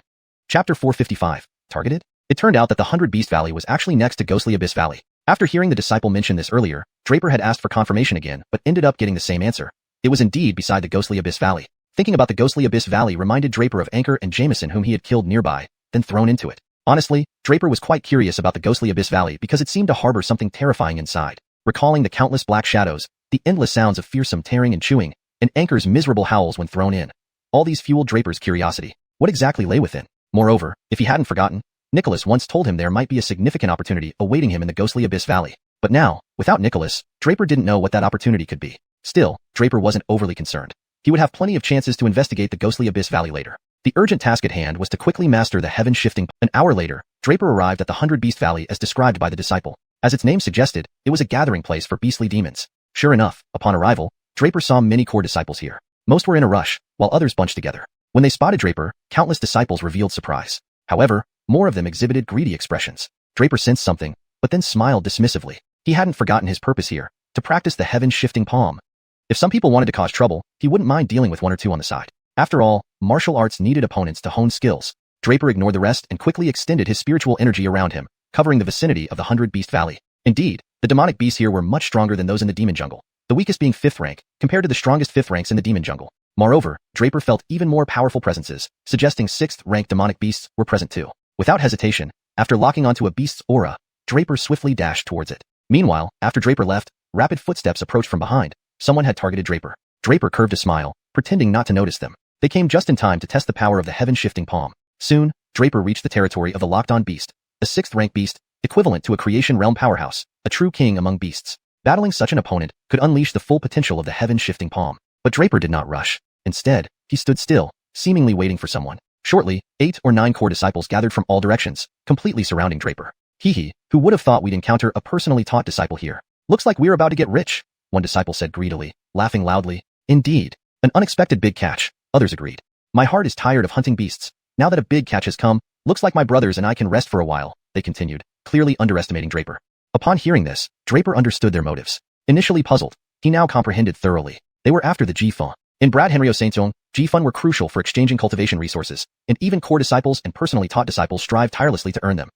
Chapter 455. Targeted? It turned out that the 100 Beast Valley was actually next to Ghostly Abyss Valley. After hearing the disciple mention this earlier, Draper had asked for confirmation again, but ended up getting the same answer. It was indeed beside the Ghostly Abyss Valley. Thinking about the Ghostly Abyss Valley reminded Draper of Anchor and Jameson whom he had killed nearby, then thrown into it. Honestly, Draper was quite curious about the Ghostly Abyss Valley because it seemed to harbor something terrifying inside. Recalling the countless black shadows, the endless sounds of fearsome tearing and chewing, and Anchor's miserable howls when thrown in. All these fueled Draper's curiosity. What exactly lay within? Moreover, if he hadn't forgotten, Nicholas once told him there might be a significant opportunity awaiting him in the Ghostly Abyss Valley. But now, without Nicholas, Draper didn't know what that opportunity could be. Still, Draper wasn't overly concerned. He would have plenty of chances to investigate the Ghostly Abyss Valley later. The urgent task at hand was to quickly master the heaven-shifting. An hour later, Draper arrived at the 100 Beast Valley as described by the disciple. As its name suggested, it was a gathering place for beastly demons. Sure enough, upon arrival, Draper saw many core disciples here. Most were in a rush, while others bunched together. When they spotted Draper, countless disciples revealed surprise. However, more of them exhibited greedy expressions. Draper sensed something, but then smiled dismissively. He hadn't forgotten his purpose here, to practice the heaven-shifting palm. If some people wanted to cause trouble, he wouldn't mind dealing with one or two on the side. After all, martial arts needed opponents to hone skills. Draper ignored the rest and quickly extended his spiritual energy around him, covering the vicinity of the 100 Beast Valley. Indeed, the demonic beasts here were much stronger than those in the demon jungle, the weakest being 5th rank, compared to the strongest 5th ranks in the demon jungle. Moreover, Draper felt even more powerful presences, suggesting 6th rank demonic beasts were present too. Without hesitation, after locking onto a beast's aura, Draper swiftly dashed towards it. Meanwhile, after Draper left, rapid footsteps approached from behind. Someone had targeted Draper. Draper curved a smile, pretending not to notice them. They came just in time to test the power of the heaven-shifting palm. Soon, Draper reached the territory of the locked-on beast, a 6th rank beast, equivalent to a creation realm powerhouse, a true king among beasts. Battling such an opponent could unleash the full potential of the heaven-shifting palm. But Draper did not rush. Instead, he stood still, seemingly waiting for someone. Shortly, 8 or 9 core disciples gathered from all directions, completely surrounding Draper. Hee, who would have thought we'd encounter a personally taught disciple here? Looks like we're about to get rich, one disciple said greedily, laughing loudly. Indeed, an unexpected big catch, others agreed. My heart is tired of hunting beasts. Now that a big catch has come, looks like my brothers and I can rest for a while, they continued, clearly underestimating Draper. Upon hearing this, Draper understood their motives. Initially puzzled, he now comprehended thoroughly. They were after the xiuxian. In Brad Henrio Saint-Zong, xiuxian were crucial for exchanging cultivation resources, and even core disciples and personally taught disciples strive tirelessly to earn them.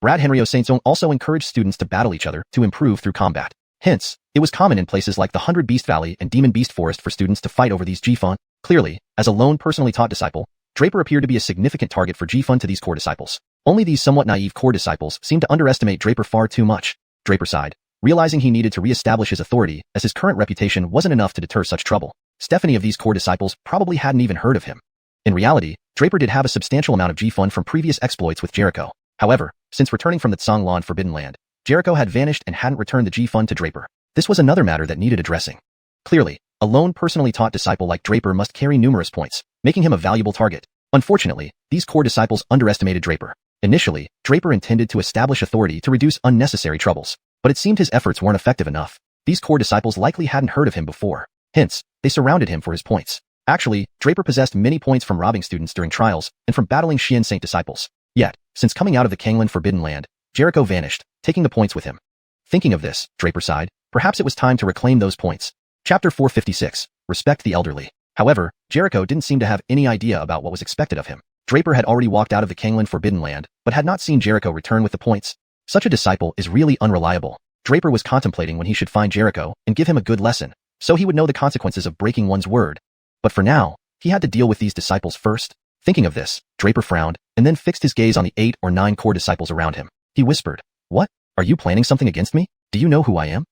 Brad Henrio Saint-Zong also encouraged students to battle each other to improve through combat. Hence, it was common in places like the 100 Beast Valley and Demon Beast Forest for students to fight over these xiuxian. Clearly, as a lone personally taught disciple, Draper appeared to be a significant target for xiuxian to these core disciples. Only these somewhat naive core disciples seemed to underestimate Draper far too much. Draper sighed, realizing he needed to re-establish his authority as his current reputation wasn't enough to deter such trouble. Stephanie of these core disciples probably hadn't even heard of him. In reality, Draper did have a substantial amount of xiuxian from previous exploits with Jericho. However, since returning from the Tsanglan Forbidden Land, Jericho had vanished and hadn't returned the xiuxian to Draper. This was another matter that needed addressing. Clearly, a lone personally taught disciple like Draper must carry numerous points, making him a valuable target. Unfortunately, these core disciples underestimated Draper. Initially, Draper intended to establish authority to reduce unnecessary troubles, but it seemed his efforts weren't effective enough. These core disciples likely hadn't heard of him before. Hence, they surrounded him for his points. Actually, Draper possessed many points from robbing students during trials and from battling Xian Saint disciples. Yet, since coming out of the Kanglan Forbidden Land, Jericho vanished, taking the points with him. Thinking of this, Draper sighed. Perhaps it was time to reclaim those points. Chapter 456. Respect the elderly. However, Jericho didn't seem to have any idea about what was expected of him. Draper had already walked out of the Kanglan Forbidden Land, but had not seen Jericho return with the points. Such a disciple is really unreliable. Draper was contemplating when he should find Jericho and give him a good lesson, so he would know the consequences of breaking one's word. But for now, he had to deal with these disciples first. Thinking of this, Draper frowned, and then fixed his gaze on the 8 or 9 core disciples around him. He whispered, "What? Are you planning something against me? Do you know who I am?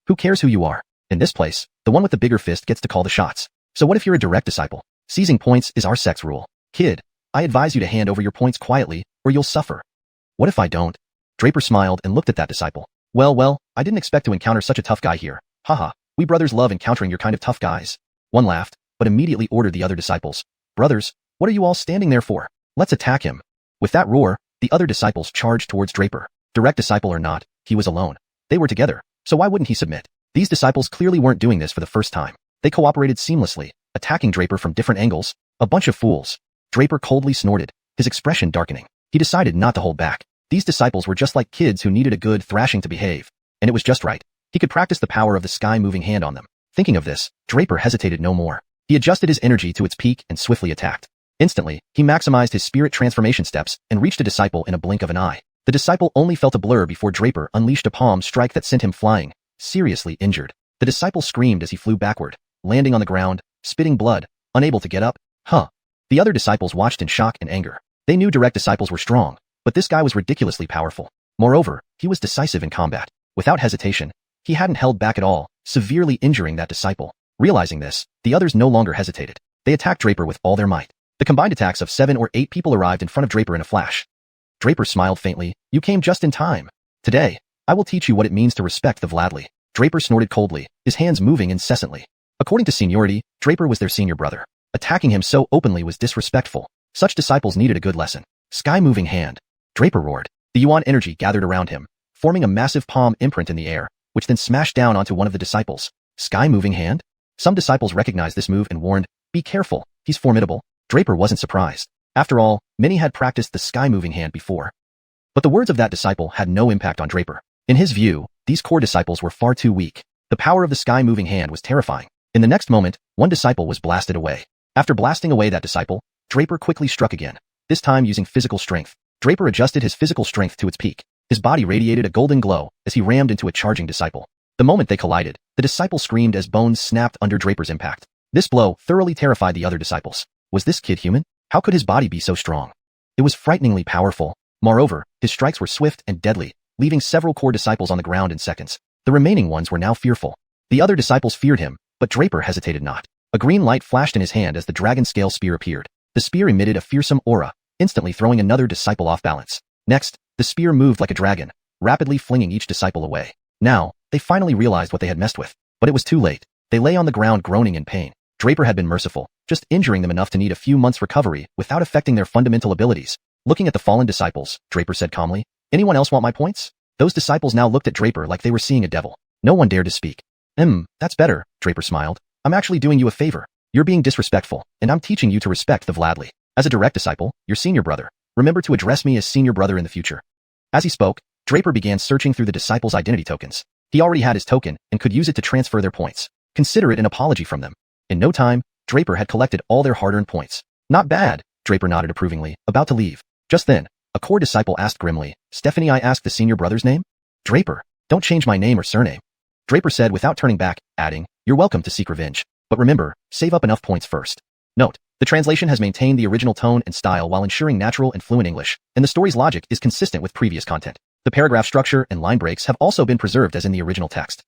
Who cares who you are? In this place, the one with the bigger fist gets to call the shots. So what if you're a direct disciple? Seizing points is our sex rule. Kid, I advise you to hand over your points quietly, or you'll suffer." "What if I don't?" Draper smiled and looked at that disciple. Well, I didn't expect to encounter such a tough guy here. Haha, we brothers love encountering your kind of tough guys." One laughed, but immediately ordered the other disciples, "Brothers, what are you all standing there for? Let's attack him." With that roar, the other disciples charged towards Draper. Direct disciple or not, he was alone. They were together, so why wouldn't he submit? These disciples clearly weren't doing this for the first time. They cooperated seamlessly, attacking Draper from different angles. A bunch of fools. Draper coldly snorted, his expression darkening. He decided not to hold back. These disciples were just like kids who needed a good thrashing to behave. And it was just right. He could practice the power of the sky-moving hand on them. Thinking of this, Draper hesitated no more. He adjusted his energy to its peak and swiftly attacked. Instantly, he maximized his spirit transformation steps and reached a disciple in a blink of an eye. The disciple only felt a blur before Draper unleashed a palm strike that sent him flying, seriously injured. The disciple screamed as he flew backward, landing on the ground, spitting blood, unable to get up. The other disciples watched in shock and anger. They knew direct disciples were strong, but this guy was ridiculously powerful. Moreover, he was decisive in combat. Without hesitation, he hadn't held back at all, severely injuring that disciple. Realizing this, the others no longer hesitated. They attacked Draper with all their might. The combined attacks of 7 or 8 people arrived in front of Draper in a flash. Draper smiled faintly. You came just in time. Today, I will teach you what it means to respect the Vladley. Draper snorted coldly, his hands moving incessantly. According to seniority, Draper was their senior brother. Attacking him so openly was disrespectful. Such disciples needed a good lesson. Sky-moving hand. Draper roared. The yuan energy gathered around him, forming a massive palm imprint in the air, which then smashed down onto one of the disciples. Sky-moving hand? Some disciples recognized this move and warned, be careful, he's formidable. Draper wasn't surprised. After all, many had practiced the sky-moving hand before. But the words of that disciple had no impact on Draper. In his view, these core disciples were far too weak. The power of the sky-moving hand was terrifying. In the next moment, one disciple was blasted away. After blasting away that disciple, Draper quickly struck again, this time using physical strength. Draper adjusted his physical strength to its peak. His body radiated a golden glow as he rammed into a charging disciple. The moment they collided, the disciple screamed as bones snapped under Draper's impact. This blow thoroughly terrified the other disciples. Was this kid human? How could his body be so strong? It was frighteningly powerful. Moreover, his strikes were swift and deadly, leaving several core disciples on the ground in seconds. The remaining ones were now fearful. The other disciples feared him, but Draper hesitated not. A green light flashed in his hand as the dragon scale spear appeared. The spear emitted a fearsome aura, instantly throwing another disciple off balance. Next, the spear moved like a dragon, rapidly flinging each disciple away. Now, they finally realized what they had messed with. But it was too late. They lay on the ground groaning in pain. Draper had been merciful, just injuring them enough to need a few months' recovery without affecting their fundamental abilities. Looking at the fallen disciples, Draper said calmly, anyone else want my points? Those disciples now looked at Draper like they were seeing a devil. No one dared to speak. That's better, Draper smiled. I'm actually doing you a favor. You're being disrespectful, and I'm teaching you to respect the Vladley. As a direct disciple, your senior brother. Remember to address me as senior brother in the future. As he spoke, Draper began searching through the disciples' identity tokens. He already had his token and could use it to transfer their points. Consider it an apology from them. In no time, Draper had collected all their hard-earned points. Not bad, Draper nodded approvingly, about to leave. Just then, a core disciple asked grimly, Stephanie, I asked the senior brother's name? Draper, don't change my name or surname. Draper said without turning back, adding, you're welcome to seek revenge. But remember, save up enough points first. Note, the translation has maintained the original tone and style while ensuring natural and fluent English, and the story's logic is consistent with previous content. The paragraph structure and line breaks have also been preserved as in the original text.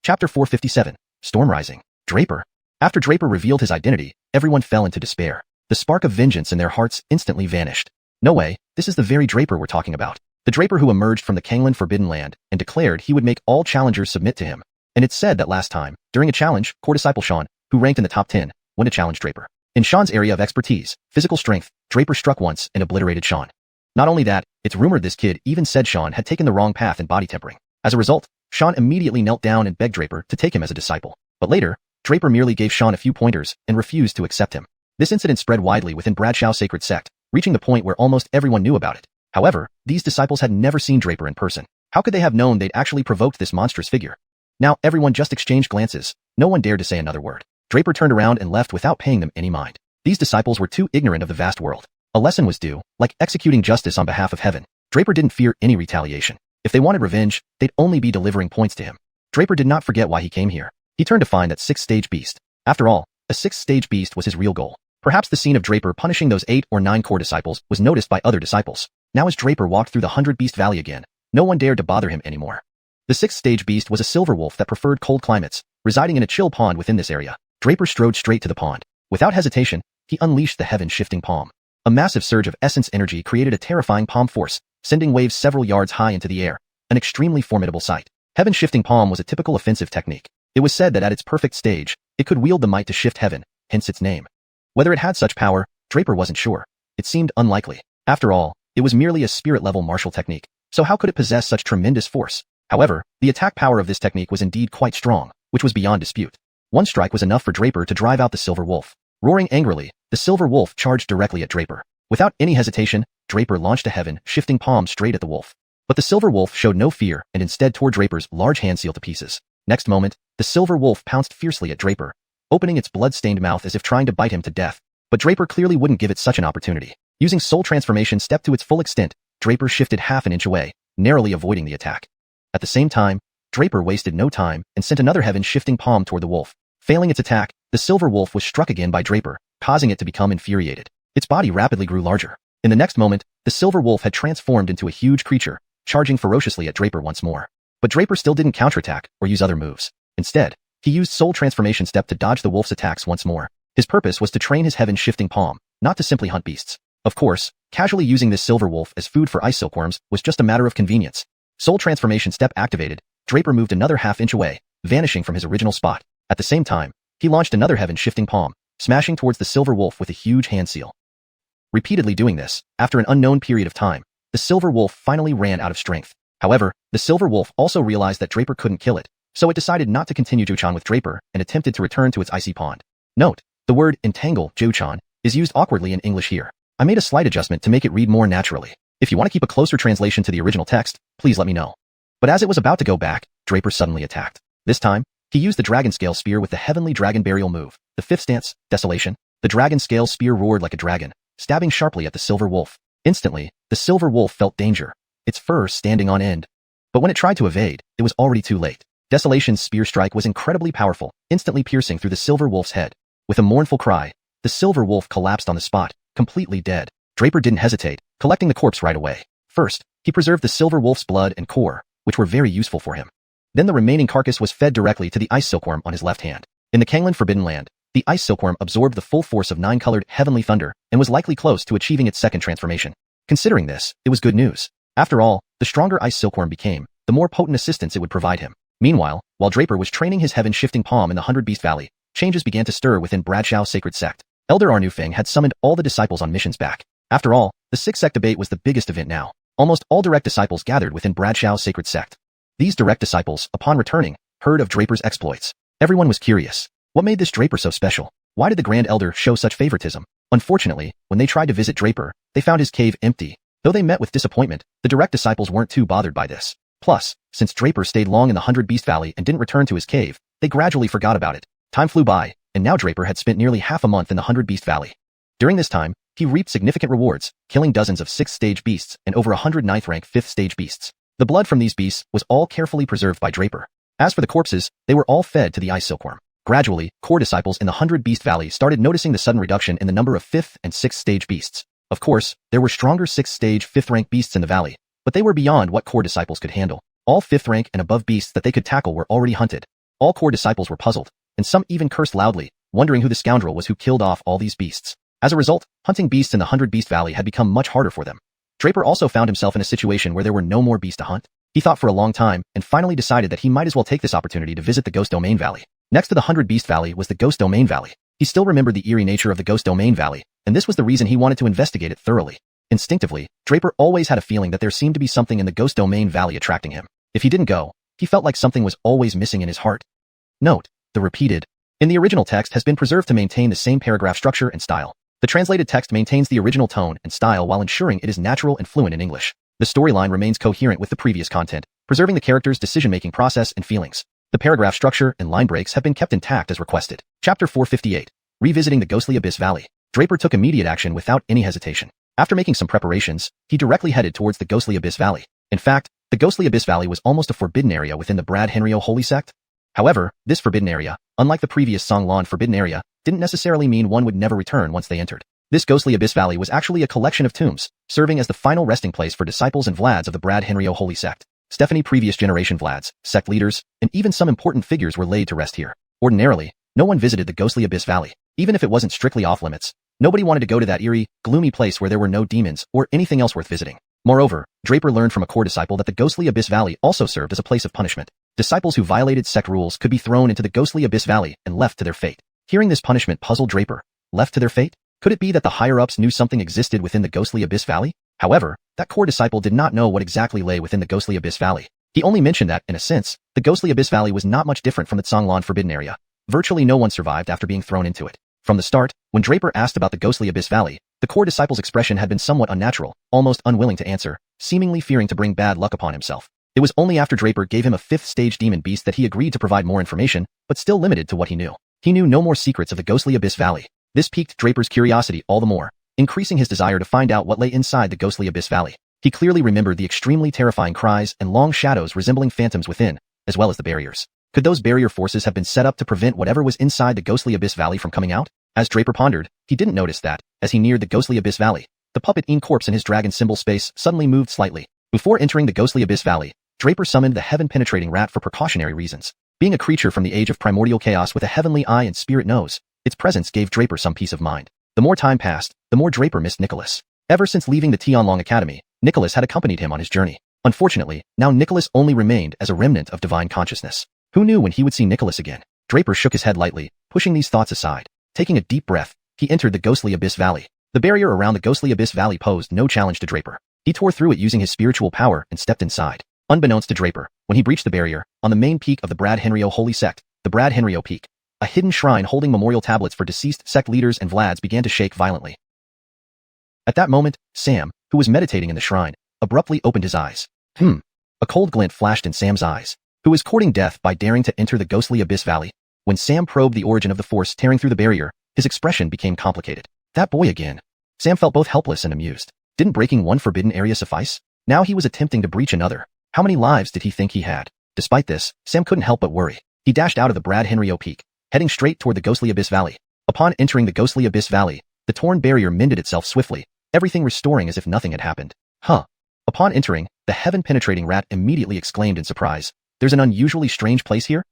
Chapter 457, Storm Rising. Draper. After Draper revealed his identity, everyone fell into despair. The spark of vengeance in their hearts instantly vanished. No way, this is the very Draper we're talking about. The Draper who emerged from the Kanglan Forbidden Land and declared he would make all challengers submit to him. And it's said that last time, during a challenge, core disciple Xian, who ranked in the top 10, went to challenge Draper. In Xian's area of expertise, physical strength, Draper struck once and obliterated Xian. Not only that, it's rumored this kid even said Xian had taken the wrong path in body tempering. As a result, Xian immediately knelt down and begged Draper to take him as a disciple. But later, Draper merely gave Xian a few pointers and refused to accept him. This incident spread widely within Bradshaw's sacred sect, reaching the point where almost everyone knew about it. However, these disciples had never seen Draper in person. How could they have known they'd actually provoked this monstrous figure? Now everyone just exchanged glances. No one dared to say another word. Draper turned around and left without paying them any mind. These disciples were too ignorant of the vast world. A lesson was due, like executing justice on behalf of heaven. Draper didn't fear any retaliation. If they wanted revenge, they'd only be delivering points to him. Draper did not forget why he came here. He turned to find that 6th-stage beast. After all, a 6th-stage beast was his real goal. Perhaps the scene of Draper punishing those 8 or 9 core disciples was noticed by other disciples. Now as Draper walked through the 100-beast valley again, no one dared to bother him anymore. The 6th-stage beast was a silver wolf that preferred cold climates, residing in a chill pond within this area. Draper strode straight to the pond. Without hesitation, he unleashed the heaven-shifting palm. A massive surge of essence energy created a terrifying palm force, sending waves several yards high into the air, an extremely formidable sight. Heaven-shifting palm was a typical offensive technique. It was said that at its perfect stage, it could wield the might to shift heaven, hence its name. Whether it had such power, Draper wasn't sure. It seemed unlikely. After all, it was merely a spirit-level martial technique, so how could it possess such tremendous force? However, the attack power of this technique was indeed quite strong, which was beyond dispute. One strike was enough for Draper to drive out the silver wolf. Roaring angrily, the silver wolf charged directly at Draper. Without any hesitation, Draper launched a heaven-shifting palm straight at the wolf. But the silver wolf showed no fear and instead tore Draper's large hand seal to pieces. Next moment, the silver wolf pounced fiercely at Draper, opening its blood-stained mouth as if trying to bite him to death. But Draper clearly wouldn't give it such an opportunity. Using soul transformation step to its full extent, Draper shifted half an inch away, narrowly avoiding the attack. At the same time, Draper wasted no time and sent another heaven-shifting palm toward the wolf. Failing its attack, the silver wolf was struck again by Draper, causing it to become infuriated. Its body rapidly grew larger. In the next moment, the silver wolf had transformed into a huge creature, charging ferociously at Draper once more. But Draper still didn't counterattack or use other moves. Instead, he used soul transformation step to dodge the wolf's attacks once more. His purpose was to train his heaven-shifting palm, not to simply hunt beasts. Of course, casually using this silver wolf as food for ice silkworms was just a matter of convenience. Soul transformation step activated, Draper moved another half-inch away, vanishing from his original spot. At the same time, he launched another heaven-shifting palm, smashing towards the silver wolf with a huge hand seal. Repeatedly doing this, after an unknown period of time, the silver wolf finally ran out of strength. However, the silver wolf also realized that Draper couldn't kill it, so it decided not to continue xiuxian with Draper and attempted to return to its icy pond. Note, the word entangle, xiuxian, is used awkwardly in English here. I made a slight adjustment to make it read more naturally. If you want to keep a closer translation to the original text, please let me know. But as it was about to go back, Draper suddenly attacked. This time, he used the dragon scale spear with the heavenly dragon burial move. The fifth stance, desolation. The dragon scale spear roared like a dragon, stabbing sharply at the silver wolf. Instantly, the silver wolf felt danger, its fur standing on end. But when it tried to evade, it was already too late. Desolation's spear strike was incredibly powerful, instantly piercing through the silver wolf's head. With a mournful cry, the silver wolf collapsed on the spot, completely dead. Draper didn't hesitate, collecting the corpse right away. First, he preserved the silver wolf's blood and core, which were very useful for him. Then the remaining carcass was fed directly to the ice silkworm on his left hand. In the Kangland Forbidden Land, the ice silkworm absorbed the full force of 9-colored heavenly thunder and was likely close to achieving its second transformation. Considering this, it was good news. After all, the stronger ice silkworm became, the more potent assistance it would provide him. Meanwhile, while Draper was training his heaven-shifting palm in the 100-Beast Valley, changes began to stir within Bradshaw's sacred sect. Elder Arnufeng had summoned all the disciples on missions back. After all, the six-sect debate was the biggest event now. Almost all direct disciples gathered within Bradshaw's sacred sect. These direct disciples, upon returning, heard of Draper's exploits. Everyone was curious. What made this Draper so special? Why did the Grand Elder show such favoritism? Unfortunately, when they tried to visit Draper, they found his cave empty. Though they met with disappointment, the direct disciples weren't too bothered by this. Plus, since Draper stayed long in the 100-Beast Valley and didn't return to his cave, they gradually forgot about it. Time flew by, and now Draper had spent nearly half a month in the 100-Beast Valley. During this time, he reaped significant rewards, killing dozens of 6th-stage beasts and over 100 9th-rank 5th-stage beasts. The blood from these beasts was all carefully preserved by Draper. As for the corpses, they were all fed to the ice silkworm. Gradually, core disciples in the 100-Beast Valley started noticing the sudden reduction in the number of 5th and 6th-stage beasts. Of course, there were stronger 6th-stage 5th-rank beasts in the valley, but they were beyond what core disciples could handle. All 5th-rank and above beasts that they could tackle were already hunted. All core disciples were puzzled, and some even cursed loudly, wondering who the scoundrel was who killed off all these beasts. As a result, hunting beasts in the 100-Beast Valley had become much harder for them. Draper also found himself in a situation where there were no more beasts to hunt. He thought for a long time and finally decided that he might as well take this opportunity to visit the Ghost Domain Valley. Next to the 100-Beast Valley was the Ghost Domain Valley. He still remembered the eerie nature of the Ghost Domain Valley, and this was the reason he wanted to investigate it thoroughly. Instinctively, Draper always had a feeling that there seemed to be something in the Ghost Domain Valley attracting him. If he didn't go, he felt like something was always missing in his heart. Note, the repeated in the original text has been preserved to maintain the same paragraph structure and style. The translated text maintains the original tone and style while ensuring it is natural and fluent in English. The storyline remains coherent with the previous content, preserving the character's decision-making process and feelings. The paragraph structure and line breaks have been kept intact as requested. Chapter 458. Revisiting the Ghostly Abyss Valley. Draper took immediate action without any hesitation. After making some preparations, he directly headed towards the Ghostly Abyss Valley. In fact, the Ghostly Abyss Valley was almost a forbidden area within the Brad Henryo Holy Sect. However, this forbidden area, unlike the previous Songlan forbidden area, didn't necessarily mean one would never return once they entered. This Ghostly Abyss Valley was actually a collection of tombs, serving as the final resting place for disciples and Vlads of the Brad Henryo Holy Sect. Stephanie previous generation Vlads, sect leaders, and even some important figures were laid to rest here. Ordinarily, no one visited the Ghostly Abyss Valley, even if it wasn't strictly off-limits. Nobody wanted to go to that eerie, gloomy place where there were no demons or anything else worth visiting. Moreover, Draper learned from a core disciple that the Ghostly Abyss Valley also served as a place of punishment. Disciples who violated sect rules could be thrown into the Ghostly Abyss Valley and left to their fate. Hearing this punishment puzzled Draper. Left to their fate? Could it be that the higher-ups knew something existed within the Ghostly Abyss Valley? However, that core disciple did not know what exactly lay within the Ghostly Abyss Valley. He only mentioned that, in a sense, the Ghostly Abyss Valley was not much different from the Songlan forbidden area. Virtually no one survived after being thrown into it. From the start, when Draper asked about the Ghostly Abyss Valley, the core disciple's expression had been somewhat unnatural, almost unwilling to answer, seemingly fearing to bring bad luck upon himself. It was only after Draper gave him a 5th-stage demon beast that he agreed to provide more information, but still limited to what he knew. He knew no more secrets of the Ghostly Abyss Valley. This piqued Draper's curiosity all the more, increasing his desire to find out what lay inside the ghostly abyss valley. He clearly remembered the extremely terrifying cries and long shadows resembling phantoms within, as well as the barriers. Could those barrier forces have been set up to prevent whatever was inside the ghostly abyss valley from coming out? As Draper pondered, he didn't notice that, as he neared the ghostly abyss valley, the puppet corpse in his dragon symbol space suddenly moved slightly. Before entering the ghostly abyss valley, Draper summoned the heaven-penetrating rat for precautionary reasons. Being a creature from the age of primordial chaos with a heavenly eye and spirit nose, its presence gave Draper some peace of mind. The more time passed, the more Draper missed Nicholas. Ever since leaving the Tianlong Academy, Nicholas had accompanied him on his journey. Unfortunately, now Nicholas only remained as a remnant of divine consciousness. Who knew when he would see Nicholas again? Draper shook his head lightly, pushing these thoughts aside. Taking a deep breath, he entered the ghostly abyss valley. The barrier around the ghostly abyss valley posed no challenge to Draper. He tore through it using his spiritual power and stepped inside. Unbeknownst to Draper, when he breached the barrier, on the main peak of the Brad Henrio Holy Sect, the Brad Henrio Peak, a hidden shrine holding memorial tablets for deceased sect leaders and Vlads began to shake violently. At that moment, Sam, who was meditating in the shrine, abruptly opened his eyes. A cold glint flashed in Sam's eyes. Who is courting death by daring to enter the ghostly abyss valley? When Sam probed the origin of the force tearing through the barrier, his expression became complicated. That boy again. Sam felt both helpless and amused. Didn't breaking one forbidden area suffice? Now he was attempting to breach another. How many lives did he think he had? Despite this, Sam couldn't help but worry. He dashed out of the Brad Henrio Peak, heading straight toward the ghostly abyss valley. Upon entering the ghostly abyss valley, the torn barrier mended itself swiftly, everything restoring as if nothing had happened. Upon entering, the heaven-penetrating rat immediately exclaimed in surprise, "There's an unusually strange place here?"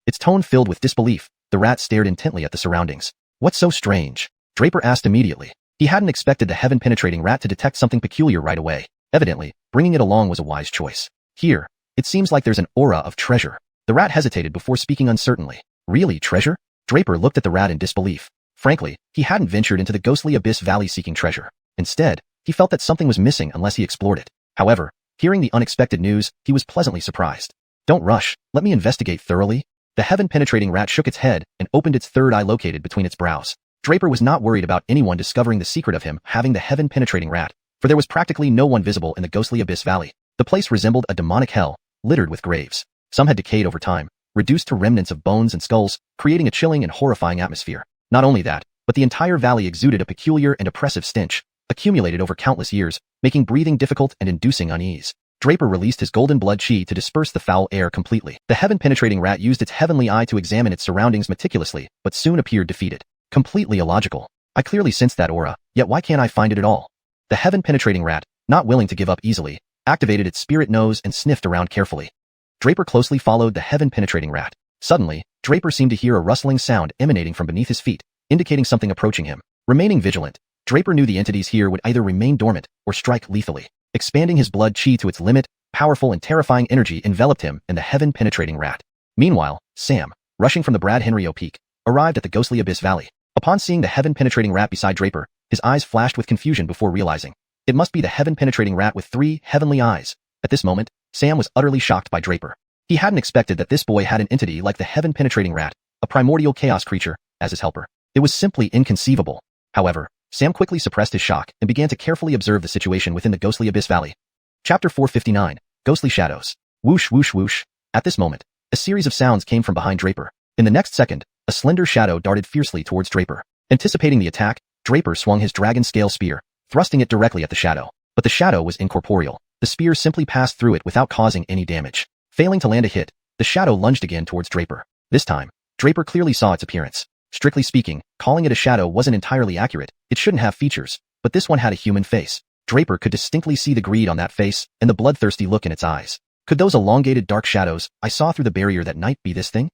Its tone filled with disbelief, the rat stared intently at the surroundings. "What's so strange?" Draper asked immediately. He hadn't expected the heaven-penetrating rat to detect something peculiar right away. Evidently, bringing it along was a wise choice. "Here, it seems like there's an aura of treasure." The rat hesitated before speaking uncertainly. "Really, treasure?" Draper looked at the rat in disbelief. Frankly, he hadn't ventured into the ghostly abyss valley seeking treasure. Instead, he felt that something was missing unless he explored it. However, hearing the unexpected news, he was pleasantly surprised. "Don't rush, let me investigate thoroughly." The heaven-penetrating rat shook its head and opened its third eye located between its brows. Draper was not worried about anyone discovering the secret of him having the heaven-penetrating rat, for there was practically no one visible in the ghostly abyss valley. The place resembled a demonic hell, littered with graves. Some had decayed over time, reduced to remnants of bones and skulls, creating a chilling and horrifying atmosphere. Not only that, but the entire valley exuded a peculiar and oppressive stench, accumulated over countless years, making breathing difficult and inducing unease. Draper released his golden blood chi to disperse the foul air completely. The heaven-penetrating rat used its heavenly eye to examine its surroundings meticulously, but soon appeared defeated. Completely illogical. I clearly sensed that aura, yet why can't I find it at all? The heaven-penetrating rat, not willing to give up easily, activated its spirit nose and sniffed around carefully. Draper closely followed the heaven-penetrating rat. Suddenly, Draper seemed to hear a rustling sound emanating from beneath his feet, indicating something approaching him. Remaining vigilant, Draper knew the entities here would either remain dormant or strike lethally. Expanding his blood chi to its limit, powerful and terrifying energy enveloped him and the heaven-penetrating rat. Meanwhile, Sam, rushing from the Brad Henrio Peak, arrived at the ghostly abyss valley. Upon seeing the heaven-penetrating rat beside Draper, his eyes flashed with confusion before realizing. It must be the heaven-penetrating rat with 3 heavenly eyes. At this moment, Sam was utterly shocked by Draper. He hadn't expected that this boy had an entity like the heaven-penetrating rat, a primordial chaos creature, as his helper. It was simply inconceivable. However, Sam quickly suppressed his shock and began to carefully observe the situation within the ghostly abyss valley. Chapter 459, Ghostly Shadows. Whoosh whoosh whoosh. At this moment, a series of sounds came from behind Draper. In the next second, a slender shadow darted fiercely towards Draper. Anticipating the attack, Draper swung his dragon scale spear, thrusting it directly at the shadow. But the shadow was incorporeal. The spear simply passed through it without causing any damage. Failing to land a hit, the shadow lunged again towards Draper. This time, Draper clearly saw its appearance. Strictly speaking, calling it a shadow wasn't entirely accurate. It shouldn't have features, but this one had a human face. Draper could distinctly see the greed on that face and the bloodthirsty look in its eyes. Could those elongated dark shadows I saw through the barrier that night be this thing?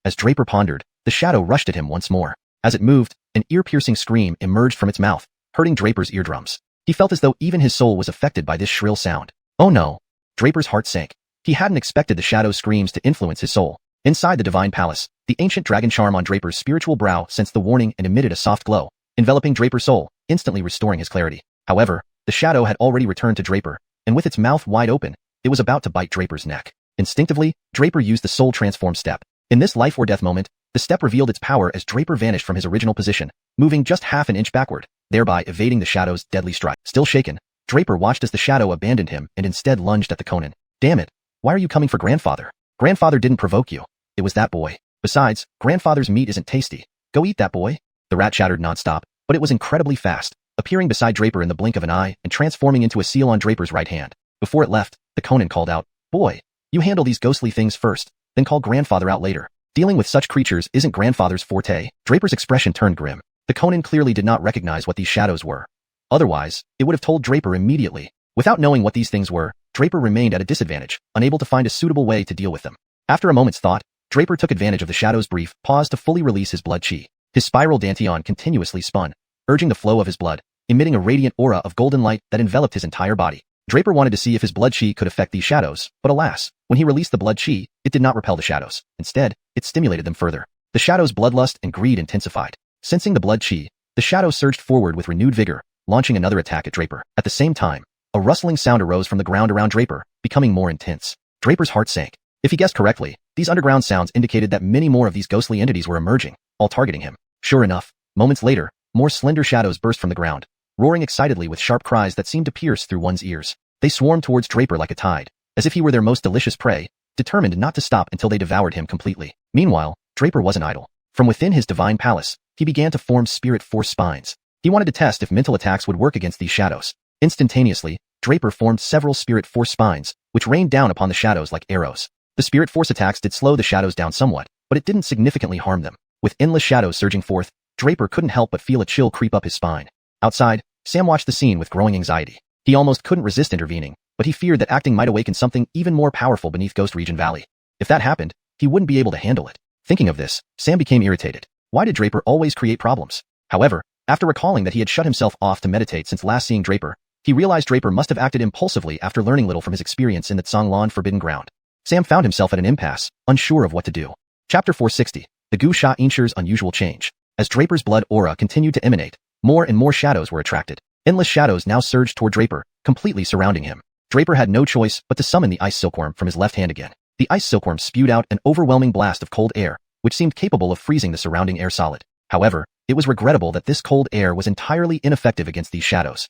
As Draper pondered, the shadow rushed at him once more. As it moved, an ear-piercing scream emerged from its mouth, hurting Draper's eardrums. He felt as though even his soul was affected by this shrill sound. Oh no! Draper's heart sank. He hadn't expected the shadow's screams to influence his soul. Inside the divine palace, the ancient dragon charm on Draper's spiritual brow sensed the warning and emitted a soft glow, enveloping Draper's soul, instantly restoring his clarity. However, the shadow had already returned to Draper, and with its mouth wide open, it was about to bite Draper's neck. Instinctively, Draper used the soul transform step. In this life or death moment, the step revealed its power as Draper vanished from his original position, moving just half an inch backward, thereby evading the shadow's deadly strike. Still shaken, Draper watched as the shadow abandoned him and instead lunged at the Conan. Damn it! Why are you coming for grandfather? Grandfather didn't provoke you. It was that boy. Besides, grandfather's meat isn't tasty. Go eat that boy. The rat chattered nonstop, but it was incredibly fast, appearing beside Draper in the blink of an eye and transforming into a seal on Draper's right hand. Before it left, the Conan called out, "Boy, you handle these ghostly things first, then call grandfather out later. Dealing with such creatures isn't grandfather's forte." Draper's expression turned grim. The Conan clearly did not recognize what these shadows were. Otherwise, it would have told Draper immediately. Without knowing what these things were, Draper remained at a disadvantage, unable to find a suitable way to deal with them. After a moment's thought, Draper took advantage of the shadow's brief pause to fully release his blood chi. His spiral dantian continuously spun, urging the flow of his blood, emitting a radiant aura of golden light that enveloped his entire body. Draper wanted to see if his blood chi could affect these shadows, but alas, when he released the blood chi, it did not repel the shadows. Instead, it stimulated them further. The shadows' bloodlust and greed intensified. Sensing the blood chi, the shadow surged forward with renewed vigor, launching another attack at Draper. At the same time, a rustling sound arose from the ground around Draper, becoming more intense. Draper's heart sank. If he guessed correctly, these underground sounds indicated that many more of these ghostly entities were emerging, all targeting him. Sure enough, moments later, more slender shadows burst from the ground, roaring excitedly with sharp cries that seemed to pierce through one's ears. They swarmed towards Draper like a tide, as if he were their most delicious prey, determined not to stop until they devoured him completely. Meanwhile, Draper wasn't idle. From within his divine palace, he began to form spirit force spines. He wanted to test if mental attacks would work against these shadows. Instantaneously, Draper formed several spirit force spines, which rained down upon the shadows like arrows. The spirit force attacks did slow the shadows down somewhat, but it didn't significantly harm them. With endless shadows surging forth, Draper couldn't help but feel a chill creep up his spine. Outside, Sam watched the scene with growing anxiety. He almost couldn't resist intervening, but he feared that acting might awaken something even more powerful beneath Ghost Region Valley. If that happened, he wouldn't be able to handle it. Thinking of this, Sam became irritated. Why did Draper always create problems? However, after recalling that he had shut himself off to meditate since last seeing Draper, he realized Draper must have acted impulsively after learning little from his experience in the Tsanglan Forbidden Ground. Sam found himself at an impasse, unsure of what to do. Chapter 460, the xiuxian's unusual change. As Draper's blood aura continued to emanate, more and more shadows were attracted. Endless shadows now surged toward Draper, completely surrounding him. Draper had no choice but to summon the ice silkworm from his left hand again. The ice silkworm spewed out an overwhelming blast of cold air, which seemed capable of freezing the surrounding air solid. However, it was regrettable that this cold air was entirely ineffective against these shadows.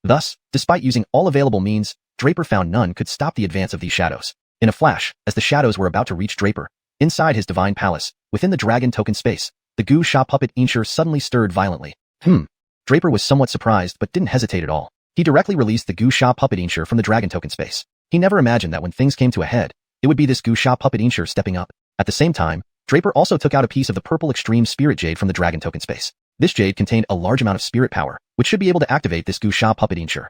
Thus, despite using all available means, Draper found none could stop the advance of these shadows. In a flash, as the shadows were about to reach Draper, inside his divine palace, within the dragon token space, the xiuxia puppet Xianxia suddenly stirred violently. Draper was somewhat surprised but didn't hesitate at all. He directly released the xiuxia puppet Xianxia from the dragon token space. He never imagined that when things came to a head, it would be this xiuxia puppet Xianxia stepping up. At the same time, Draper also took out a piece of the purple extreme spirit jade from the dragon token space. This jade contained a large amount of spirit power, which should be able to activate this xiuxia puppet Xianxia.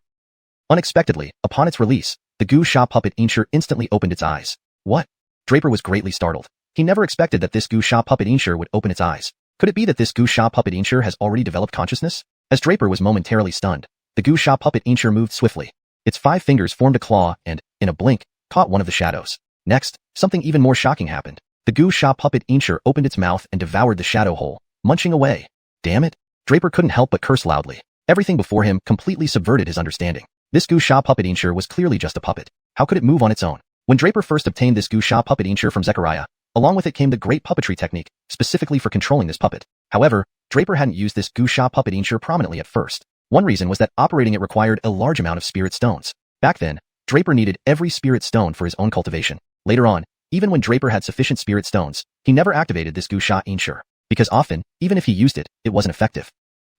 Unexpectedly, upon its release, the xiuxia puppet Xianxia instantly opened its eyes. What? Draper was greatly startled. He never expected that this xiuxia puppet Xianxia would open its eyes. Could it be that this xiuxia puppet Xianxia has already developed consciousness? As Draper was momentarily stunned, the xiuxia puppet Xianxia moved swiftly. Its 5 fingers formed a claw and, in a blink, caught one of the shadows. Next, something even more shocking happened. The xiuxia puppet Xianxia opened its mouth and devoured the shadow whole, munching away. Damn it! Draper couldn't help but curse loudly. Everything before him completely subverted his understanding. This xiuxia puppet Xianxia was clearly just a puppet. How could it move on its own? When Draper first obtained this xiuxia puppet Xianxia from Zechariah, along with it came the great puppetry technique, specifically for controlling this puppet. However, Draper hadn't used this xiuxia puppet Xianxia prominently at first. One reason was that operating it required a large amount of spirit stones. Back then, Draper needed every spirit stone for his own cultivation. Later on, even when Draper had sufficient spirit stones, he never activated this xiuxia Xianxia, because often, even if he used it, it wasn't effective.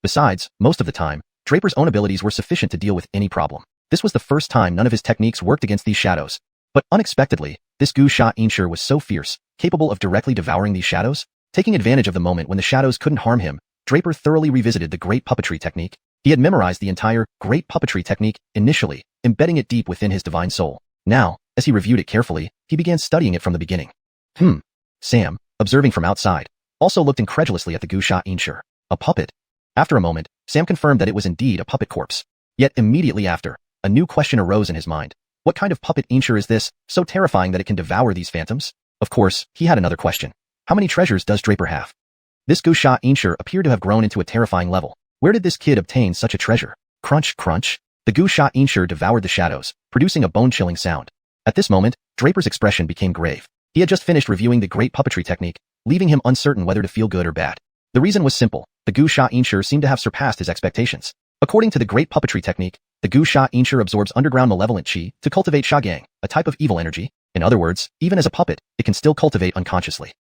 Besides, most of the time, Draper's own abilities were sufficient to deal with any problem. This was the first time none of his techniques worked against these shadows. But unexpectedly, this xiuxia Xianxia was so fierce, capable of directly devouring these shadows. Taking advantage of the moment when the shadows couldn't harm him, Draper thoroughly revisited the great puppetry technique. He had memorized the entire great puppetry technique initially, embedding it deep within his divine soul. Now, as he reviewed it carefully, he began studying it from the beginning. Sam, observing from outside, also looked incredulously at the xiuxia Xianxia. A puppet? After a moment, Sam confirmed that it was indeed a puppet corpse. Yet immediately after, a new question arose in his mind. What kind of puppet Xianxia is this, so terrifying that it can devour these phantoms? Of course, he had another question. How many treasures does Draper have? This xiuxia Xianxia appeared to have grown into a terrifying level. Where did this kid obtain such a treasure? Crunch, crunch. The xiuxia Xianxia devoured the shadows, producing a bone-chilling sound. At this moment, Draper's expression became grave. He had just finished reviewing the great puppetry technique, leaving him uncertain whether to feel good or bad. The reason was simple. The xiuxia Xianxia seemed to have surpassed his expectations. According to the great puppetry technique, the xiuxia Xianxia absorbs underground malevolent qi to cultivate xiaogang, a type of evil energy. In other words, even as a puppet, it can still cultivate unconsciously.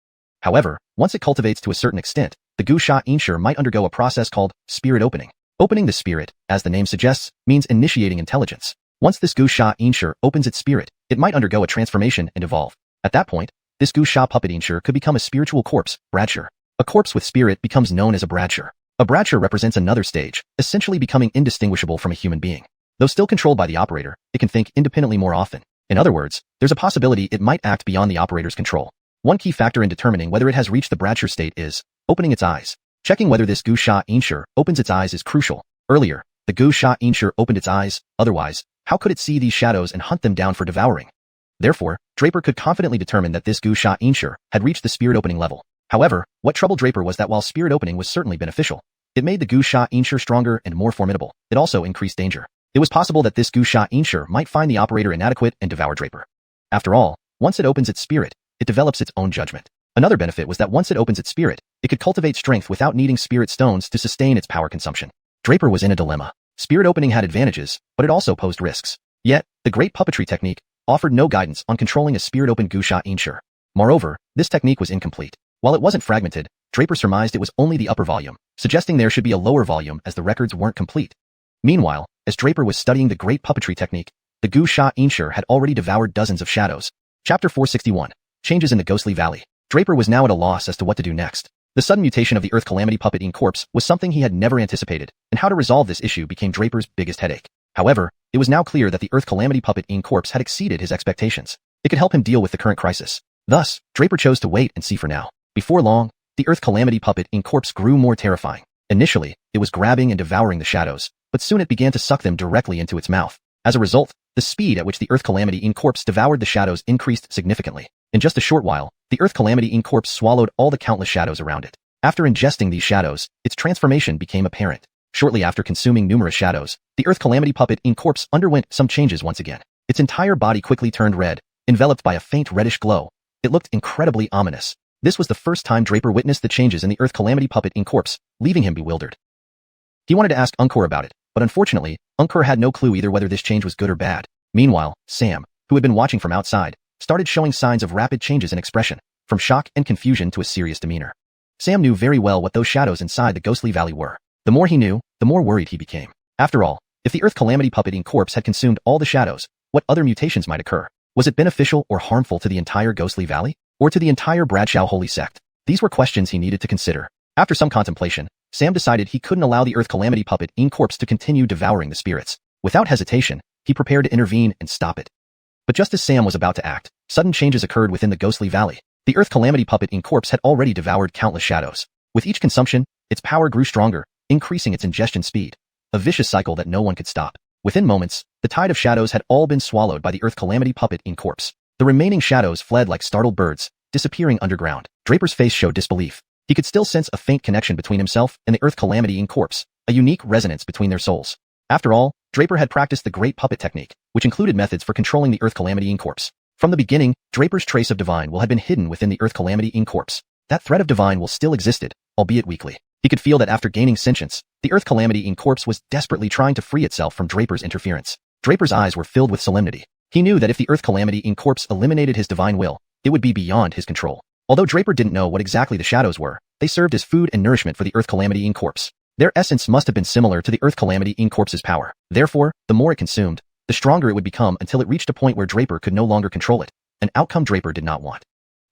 However, once it cultivates to a certain extent, the xiuxian might undergo a process called spirit opening. Opening the spirit, as the name suggests, means initiating intelligence. Once this xiuxian opens its spirit, it might undergo a transformation and evolve. At that point, this xiuxia puppet could become a spiritual corpse, Bradsher. A corpse with spirit becomes known as a Bradsher. A Bradsher represents another stage, essentially becoming indistinguishable from a human being. Though still controlled by the operator, it can think independently more often. In other words, there's a possibility it might act beyond the operator's control. One key factor in determining whether it has reached the Bradsher state is opening its eyes. Checking whether this xiuxian opens its eyes is crucial. Earlier, the xiuxian opened its eyes, otherwise, how could it see these shadows and hunt them down for devouring? Therefore, Draper could confidently determine that this xiuxian had reached the spirit opening level. However, what troubled Draper was that while spirit opening was certainly beneficial, it made the xiuxian stronger and more formidable. It also increased danger. It was possible that this xiuxian might find the operator inadequate and devour Draper. After all, once it opens its spirit, it develops its own judgment. Another benefit was that once it opens its spirit, it could cultivate strength without needing spirit stones to sustain its power consumption. Draper was in a dilemma. Spirit opening had advantages, but it also posed risks. Yet, the great puppetry technique offered no guidance on controlling a spirit-opened xiuxian. Moreover, this technique was incomplete. While it wasn't fragmented, Draper surmised it was only the upper volume, suggesting there should be a lower volume as the records weren't complete. Meanwhile, as Draper was studying the great puppetry technique, the xiuxian had already devoured dozens of shadows. Chapter 461. Changes in the Ghostly Valley. Draper was now at a loss as to what to do next. The sudden mutation of the Earth Calamity puppet corpse was something he had never anticipated, and how to resolve this issue became Draper's biggest headache. However, it was now clear that the Earth Calamity puppet corpse had exceeded his expectations. It could help him deal with the current crisis. Thus, Draper chose to wait and see for now. Before long, the Earth Calamity puppet corpse grew more terrifying. Initially, it was grabbing and devouring the shadows, but soon it began to suck them directly into its mouth. As a result, the speed at which the Earth Calamity corpse devoured the shadows increased significantly. In just a short while, the Earth Calamity corpse swallowed all the countless shadows around it. After ingesting these shadows, its transformation became apparent. Shortly after consuming numerous shadows, the Earth Calamity puppet corpse underwent some changes once again. Its entire body quickly turned red, enveloped by a faint reddish glow. It looked incredibly ominous. This was the first time Draper witnessed the changes in the Earth Calamity puppet corpse, leaving him bewildered. He wanted to ask Unkur about it, but unfortunately, Unkur had no clue either whether this change was good or bad. Meanwhile, Sam, who had been watching from outside, started showing signs of rapid changes in expression, from shock and confusion to a serious demeanor. Sam knew very well what those shadows inside the Ghostly Valley were. The more he knew, the more worried he became. After all, if the Earth Calamity puppet corpse had consumed all the shadows, what other mutations might occur? Was it beneficial or harmful to the entire Ghostly Valley? Or to the entire Bradshaw holy sect? These were questions he needed to consider. After some contemplation, Sam decided he couldn't allow the Earth Calamity puppet corpse to continue devouring the spirits. Without hesitation, he prepared to intervene and stop it. But just as Sam was about to act, sudden changes occurred within the Ghostly Valley. The Earth Calamity puppet corpse had already devoured countless shadows. With each consumption, its power grew stronger, increasing its ingestion speed. A vicious cycle that no one could stop. Within moments, the tide of shadows had all been swallowed by the Earth Calamity puppet corpse. The remaining shadows fled like startled birds, disappearing underground. Draper's face showed disbelief. He could still sense a faint connection between himself and the Earth Calamity corpse, a unique resonance between their souls. After all, Draper had practiced the great puppet technique, which included methods for controlling the Earth Calamity corpse. From the beginning, Draper's trace of divine will had been hidden within the Earth Calamity corpse. That thread of divine will still existed, albeit weakly. He could feel that after gaining sentience, the Earth Calamity corpse was desperately trying to free itself from Draper's interference. Draper's eyes were filled with solemnity. He knew that if the Earth Calamity corpse eliminated his divine will, it would be beyond his control. Although Draper didn't know what exactly the shadows were, they served as food and nourishment for the Earth Calamity corpse. Their essence must have been similar to the Earth Calamity corpse's power. Therefore, the more it consumed, the stronger it would become until it reached a point where Draper could no longer control it, an outcome Draper did not want.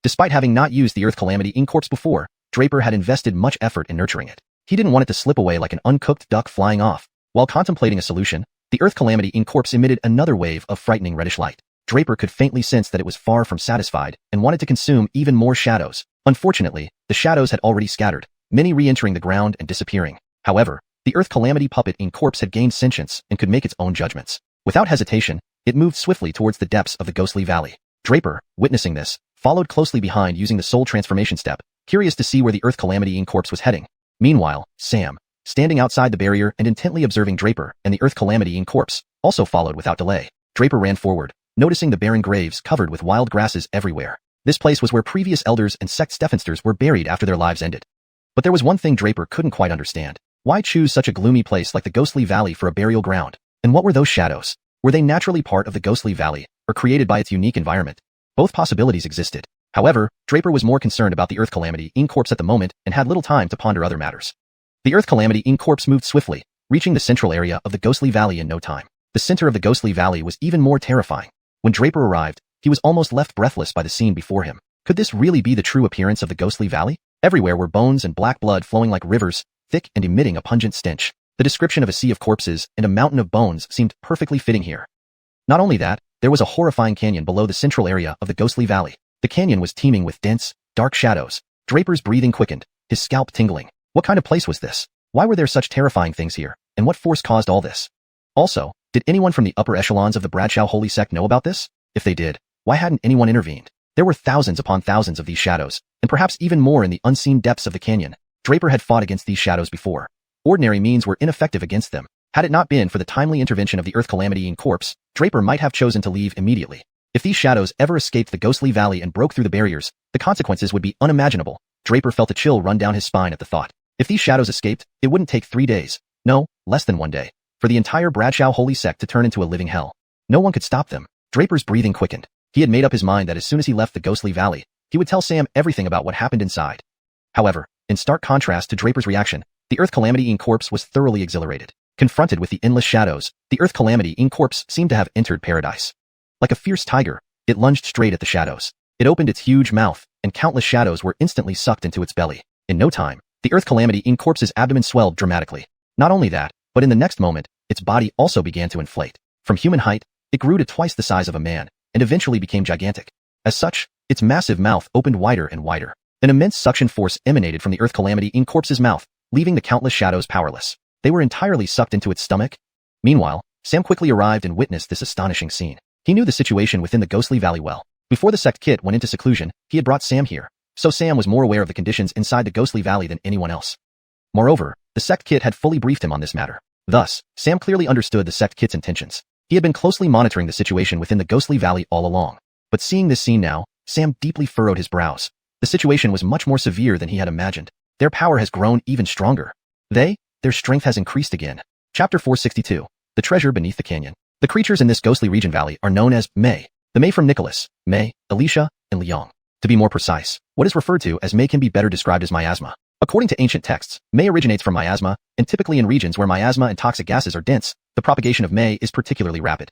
Despite having not used the Earth Calamity corpse before, Draper had invested much effort in nurturing it. He didn't want it to slip away like an uncooked duck flying off. While contemplating a solution, the Earth Calamity corpse emitted another wave of frightening reddish light. Draper could faintly sense that it was far from satisfied and wanted to consume even more shadows. Unfortunately, the shadows had already scattered, many re-entering the ground and disappearing. However, the Earth Calamity puppet corpse had gained sentience and could make its own judgments. Without hesitation, it moved swiftly towards the depths of the Ghostly Valley. Draper, witnessing this, followed closely behind using the soul transformation step, curious to see where the Earth Calamity corpse was heading. Meanwhile, Sam, standing outside the barrier and intently observing Draper and the Earth Calamity corpse, also followed without delay. Draper ran forward, noticing the barren graves covered with wild grasses everywhere. This place was where previous elders and sect Stephensters were buried after their lives ended. But there was one thing Draper couldn't quite understand. Why choose such a gloomy place like the Ghostly Valley for a burial ground? And what were those shadows? Were they naturally part of the Ghostly Valley, or created by its unique environment? Both possibilities existed. However, Draper was more concerned about the Earth Calamity Ing corpse at the moment and had little time to ponder other matters. The Earth Calamity Ing corpse moved swiftly, reaching the central area of the Ghostly Valley in no time. The center of the Ghostly Valley was even more terrifying. When Draper arrived, he was almost left breathless by the scene before him. Could this really be the true appearance of the Ghostly Valley? Everywhere were bones and black blood flowing like rivers, thick and emitting a pungent stench. The description of a sea of corpses and a mountain of bones seemed perfectly fitting here. Not only that, there was a horrifying canyon below the central area of the Ghostly Valley. The canyon was teeming with dense, dark shadows. Draper's breathing quickened, his scalp tingling. What kind of place was this? Why were there such terrifying things here, and what force caused all this? Also, did anyone from the upper echelons of the Bradshaw Holy Sect know about this? If they did, why hadn't anyone intervened? There were thousands upon thousands of these shadows, and perhaps even more in the unseen depths of the canyon. Draper had fought against these shadows before. Ordinary means were ineffective against them. Had it not been for the timely intervention of the Earth Calamity Ing corpse, Draper might have chosen to leave immediately. If these shadows ever escaped the Ghostly Valley and broke through the barriers, the consequences would be unimaginable. Draper felt a chill run down his spine at the thought. If these shadows escaped, it wouldn't take 3 days. No, less than 1 day. For the entire Bradshaw Holy Sect to turn into a living hell. No one could stop them. Draper's breathing quickened. He had made up his mind that as soon as he left the Ghostly Valley, he would tell Sam everything about what happened inside. However, in stark contrast to Draper's reaction, the Earth Calamity Ing corpse was thoroughly exhilarated. Confronted with the endless shadows, the Earth Calamity Ing corpse seemed to have entered paradise. Like a fierce tiger, it lunged straight at the shadows. It opened its huge mouth, and countless shadows were instantly sucked into its belly. In no time, the Earth Calamity Ing corpse's abdomen swelled dramatically. Not only that, but in the next moment, its body also began to inflate. From human height, it grew to twice the size of a man, and eventually became gigantic. As such, its massive mouth opened wider and wider. An immense suction force emanated from the Earth Calamity Ing corpse's mouth, leaving the countless shadows powerless. They were entirely sucked into its stomach. Meanwhile, Sam quickly arrived and witnessed this astonishing scene. He knew the situation within the Ghostly Valley well. Before the sect kit went into seclusion, he had brought Sam here, so Sam was more aware of the conditions inside the Ghostly Valley than anyone else. Moreover, the sect kit had fully briefed him on this matter. Thus, Sam clearly understood the sect kit's intentions. He had been closely monitoring the situation within the Ghostly Valley all along. But seeing this scene now, Sam deeply furrowed his brows. The situation was much more severe than he had imagined. Their power has grown even stronger. Their strength has increased again. Chapter 462. The Treasure Beneath the Canyon. The creatures in this ghostly region valley are known as May. The May from Nicholas, May, Alicia, and Liang. To be more precise, what is referred to as May can be better described as miasma. According to ancient texts, May originates from miasma, and typically in regions where miasma and toxic gases are dense, the propagation of May is particularly rapid.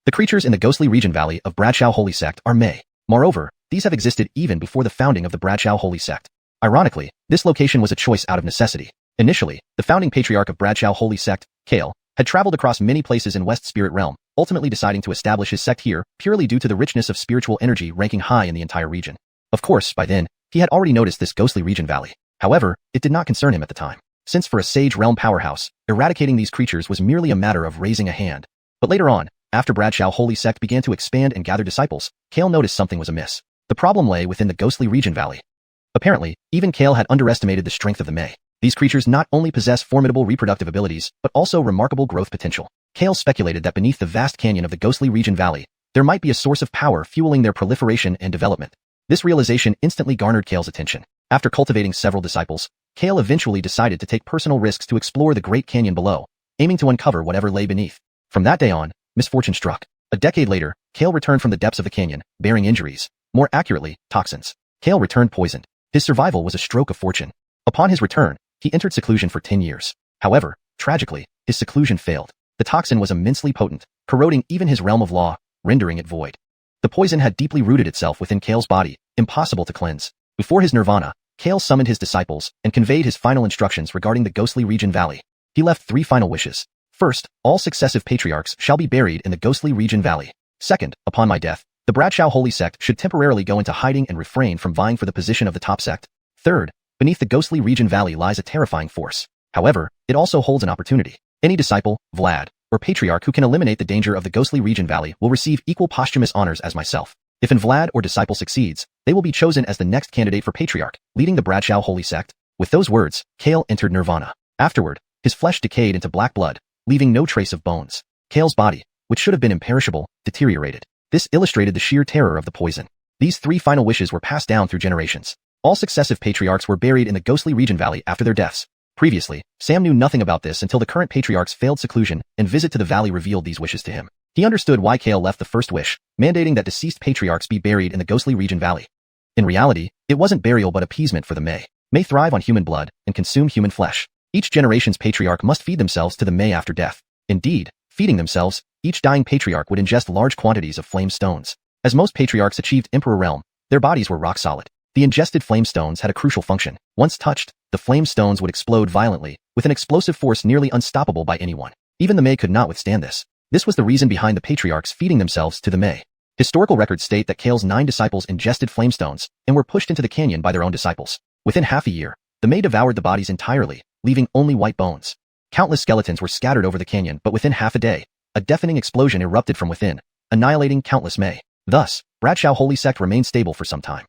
The creatures in the ghostly region valley of Bradshaw Holy Sect are May. Moreover, these have existed even before the founding of the Bradshaw Holy Sect. Ironically, this location was a choice out of necessity. Initially, the founding patriarch of Bradshaw Holy Sect, Kale, had traveled across many places in West Spirit Realm, ultimately deciding to establish his sect here purely due to the richness of spiritual energy ranking high in the entire region. Of course, by then, he had already noticed this ghostly region valley. However, it did not concern him at the time, since for a sage realm powerhouse, eradicating these creatures was merely a matter of raising a hand. But later on, after Bradshaw Holy Sect began to expand and gather disciples, Kale noticed something was amiss. The problem lay within the ghostly region valley. Apparently, even Kale had underestimated the strength of the May. These creatures not only possess formidable reproductive abilities, but also remarkable growth potential. Kale speculated that beneath the vast canyon of the ghostly region valley, there might be a source of power fueling their proliferation and development. This realization instantly garnered Kale's attention. After cultivating several disciples, Kale eventually decided to take personal risks to explore the great canyon below, aiming to uncover whatever lay beneath. From that day on, misfortune struck. A decade later, Kale returned from the depths of the canyon, bearing injuries. More accurately, toxins. Kale returned poisoned. His survival was a stroke of fortune. Upon his return, he entered seclusion for 10 years. However, tragically, his seclusion failed. The toxin was immensely potent, corroding even his realm of law, rendering it void. The poison had deeply rooted itself within Kale's body, impossible to cleanse. Before his nirvana, Kale summoned his disciples and conveyed his final instructions regarding the ghostly region valley. He left 3 final wishes. First, all successive patriarchs shall be buried in the ghostly region valley. Second, upon my death, the Bradshaw Holy Sect should temporarily go into hiding and refrain from vying for the position of the top sect. Third, beneath the ghostly region valley lies a terrifying force. However, it also holds an opportunity. Any disciple, Vlad, or patriarch who can eliminate the danger of the ghostly region valley will receive equal posthumous honors as myself. If an Vlad or disciple succeeds, they will be chosen as the next candidate for patriarch, leading the Bradshaw Holy Sect. With those words, Kale entered nirvana. Afterward, his flesh decayed into black blood, leaving no trace of bones. Kale's body, which should have been imperishable, deteriorated. This illustrated the sheer terror of the poison. These 3 final wishes were passed down through generations. All successive patriarchs were buried in the ghostly region valley after their deaths. Previously, Sam knew nothing about this until the current patriarch's failed seclusion and visit to the valley revealed these wishes to him. He understood why Kale left the first wish, mandating that deceased patriarchs be buried in the ghostly region valley. In reality, it wasn't burial but appeasement for the May thrive on human blood and consume human flesh. Each generation's patriarch must feed themselves to the May after death. Indeed, feeding themselves, each dying patriarch would ingest large quantities of flame stones. As most patriarchs achieved Emperor realm, their bodies were rock solid. The ingested flame stones had a crucial function. Once touched, the flame stones would explode violently, with an explosive force nearly unstoppable by anyone. Even the May could not withstand this. This was the reason behind the patriarchs feeding themselves to the May. Historical records state that Kale's 9 disciples ingested flamestones and were pushed into the canyon by their own disciples. Within half a year, the May devoured the bodies entirely, leaving only white bones. Countless skeletons were scattered over the canyon, but within half a day, a deafening explosion erupted from within, annihilating countless May. Thus, Bradshaw Holy Sect remained stable for some time.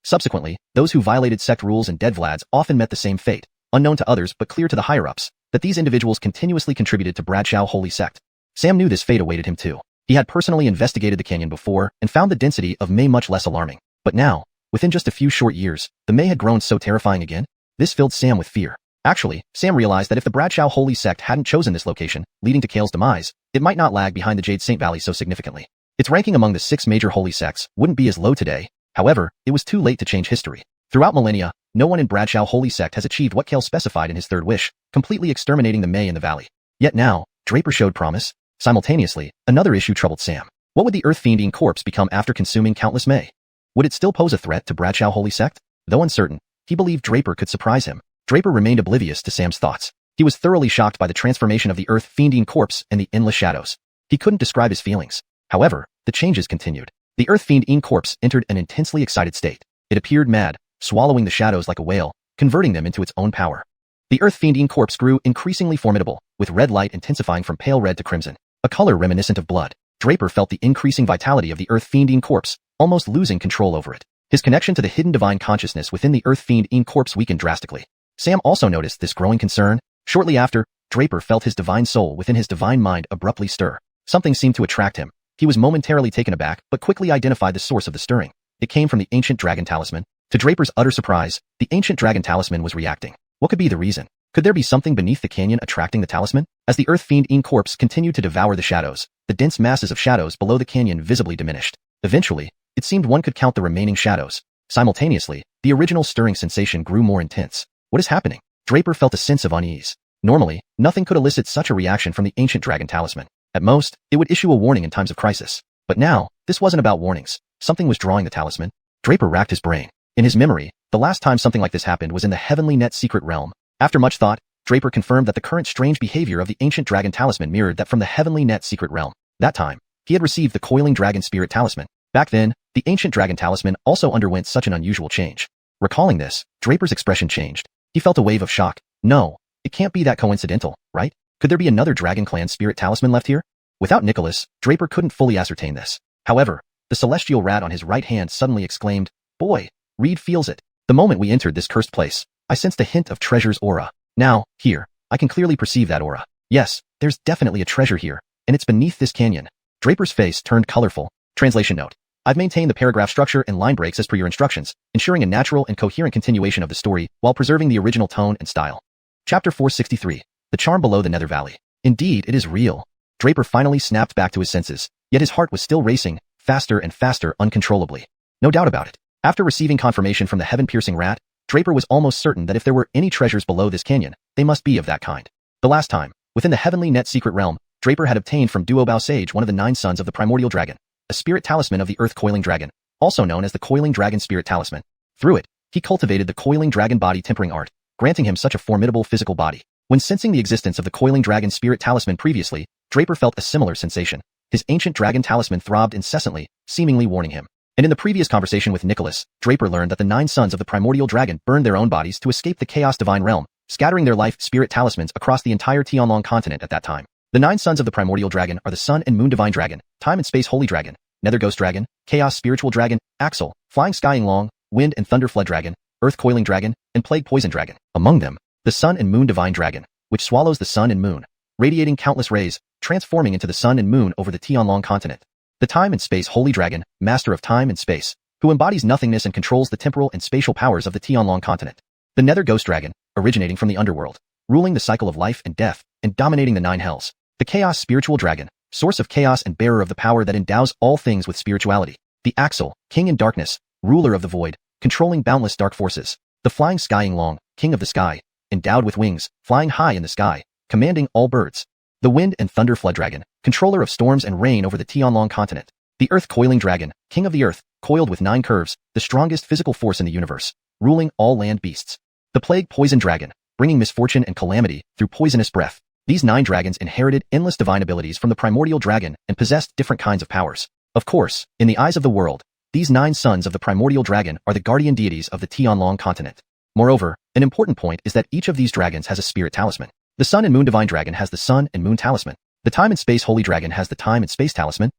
Subsequently, those who violated sect rules and dead Vlads often met the same fate, unknown to others but clear to the higher-ups, that these individuals continuously contributed to Bradshaw Holy Sect. Sam knew this fate awaited him too. He had personally investigated the canyon before and found the density of May much less alarming. But now, within just a few short years, the May had grown so terrifying again. This filled Sam with fear. Actually, Sam realized that if the Bradshaw Holy Sect hadn't chosen this location, leading to Kale's demise, it might not lag behind the Jade Saint Valley so significantly. Its ranking among the 6 major holy sects wouldn't be as low today. However, it was too late to change history. Throughout millennia, no one in Bradshaw Holy Sect has achieved what Kale specified in his third wish, completely exterminating the May in the valley. Yet now, Draper showed promise. Simultaneously, another issue troubled Sam. What would the earth-fiending corpse become after consuming countless May? Would it still pose a threat to Bradshaw Holy Sect? Though uncertain, he believed Draper could surprise him. Draper remained oblivious to Sam's thoughts. He was thoroughly shocked by the transformation of the earth-fiending corpse and the endless shadows. He couldn't describe his feelings. However, the changes continued. The earth-fiending corpse entered an intensely excited state. It appeared mad, swallowing the shadows like a whale, converting them into its own power. The earth-fiending corpse grew increasingly formidable, with red light intensifying from pale red to crimson, a color reminiscent of blood. Draper felt the increasing vitality of the earth-fiending corpse, almost losing control over it. His connection to the hidden divine consciousness within the earth-fiending corpse weakened drastically. Sam also noticed this growing concern. Shortly after, Draper felt his divine soul within his divine mind abruptly stir. Something seemed to attract him. He was momentarily taken aback, but quickly identified the source of the stirring. It came from the ancient dragon talisman. To Draper's utter surprise, the ancient dragon talisman was reacting. What could be the reason? Could there be something beneath the canyon attracting the talisman? As the earth-fiending corpse continued to devour the shadows, the dense masses of shadows below the canyon visibly diminished. Eventually, it seemed one could count the remaining shadows. Simultaneously, the original stirring sensation grew more intense. What is happening? Draper felt a sense of unease. Normally, nothing could elicit such a reaction from the ancient dragon talisman. At most, it would issue a warning in times of crisis. But now, this wasn't about warnings. Something was drawing the talisman. Draper racked his brain. In his memory, the last time something like this happened was in the Heavenly Net secret realm. After much thought, Draper confirmed that the current strange behavior of the ancient dragon talisman mirrored that from the Heavenly Net secret realm. That time, he had received the coiling dragon spirit talisman. Back then, the ancient dragon talisman also underwent such an unusual change. Recalling this, Draper's expression changed. He felt a wave of shock. No, it can't be that coincidental, right? Could there be another Dragon Clan spirit talisman left here? Without Nicholas, Draper couldn't fully ascertain this. However, the celestial rat on his right hand suddenly exclaimed, "Boy, Reed feels it. The moment we entered this cursed place, I sensed a hint of treasure's aura. Now, here, I can clearly perceive that aura. Yes, there's definitely a treasure here, and it's beneath this canyon." Draper's face turned colorful. Translation note. I've maintained the paragraph structure and line breaks as per your instructions, ensuring a natural and coherent continuation of the story while preserving the original tone and style. Chapter 463. The Charm Below the Nether Valley. Indeed, it is real. Draper finally snapped back to his senses, yet his heart was still racing, faster and faster uncontrollably. No doubt about it. After receiving confirmation from the heaven-piercing rat, Draper was almost certain that if there were any treasures below this canyon, they must be of that kind. The last time, within the Heavenly Net secret realm, Draper had obtained from Duobao Sage one of the 9 sons of the primordial dragon, a spirit talisman of the Earth Coiling Dragon, also known as the Coiling Dragon Spirit Talisman. Through it, he cultivated the Coiling Dragon Body Tempering Art, granting him such a formidable physical body. When sensing the existence of the Coiling Dragon Spirit Talisman previously, Draper felt a similar sensation. His ancient dragon talisman throbbed incessantly, seemingly warning him. And in the previous conversation with Nicholas, Draper learned that the 9 sons of the primordial dragon burned their own bodies to escape the Chaos Divine Realm, scattering their life spirit talismans across the entire Tianlong continent at that time. The 9 sons of the primordial dragon are the Sun and Moon Divine Dragon, Time and Space Holy Dragon, Nether Ghost Dragon, Chaos Spiritual Dragon, Axel, Flying Skying Long, Wind and Thunder Flood Dragon, Earth Coiling Dragon, and Plague Poison Dragon. Among them, the Sun and Moon Divine Dragon, which swallows the sun and moon, radiating countless rays, transforming into the sun and moon over the Tianlong continent. The Time and Space Holy Dragon, Master of Time and Space, who embodies nothingness and controls the temporal and spatial powers of the Tianlong continent. The Nether Ghost Dragon, originating from the underworld, ruling the cycle of life and death, and dominating the 9 hells. The Chaos Spiritual Dragon, source of chaos and bearer of the power that endows all things with spirituality. The Axel, King in Darkness, ruler of the void, controlling boundless dark forces. The flying xianxia, king of the sky, endowed with wings, flying high in the sky, commanding all birds. The wind and thunder flood dragon, controller of storms and rain over the xianxia continent. The earth coiling dragon, king of the earth, coiled with 9 curves, the strongest physical force in the universe, ruling all land beasts. The plague poison dragon, bringing misfortune and calamity through poisonous breath. These 9 dragons inherited endless divine abilities from the primordial dragon and possessed different kinds of powers. Of course, in the eyes of the world, these 9 sons of the primordial dragon are the guardian deities of the xianxia continent. Moreover, an important point is that each of these dragons has a spirit talisman. The Sun and Moon Divine Dragon has the Sun and Moon Talisman. The Time and Space Holy Dragon has the Time and Space Talisman.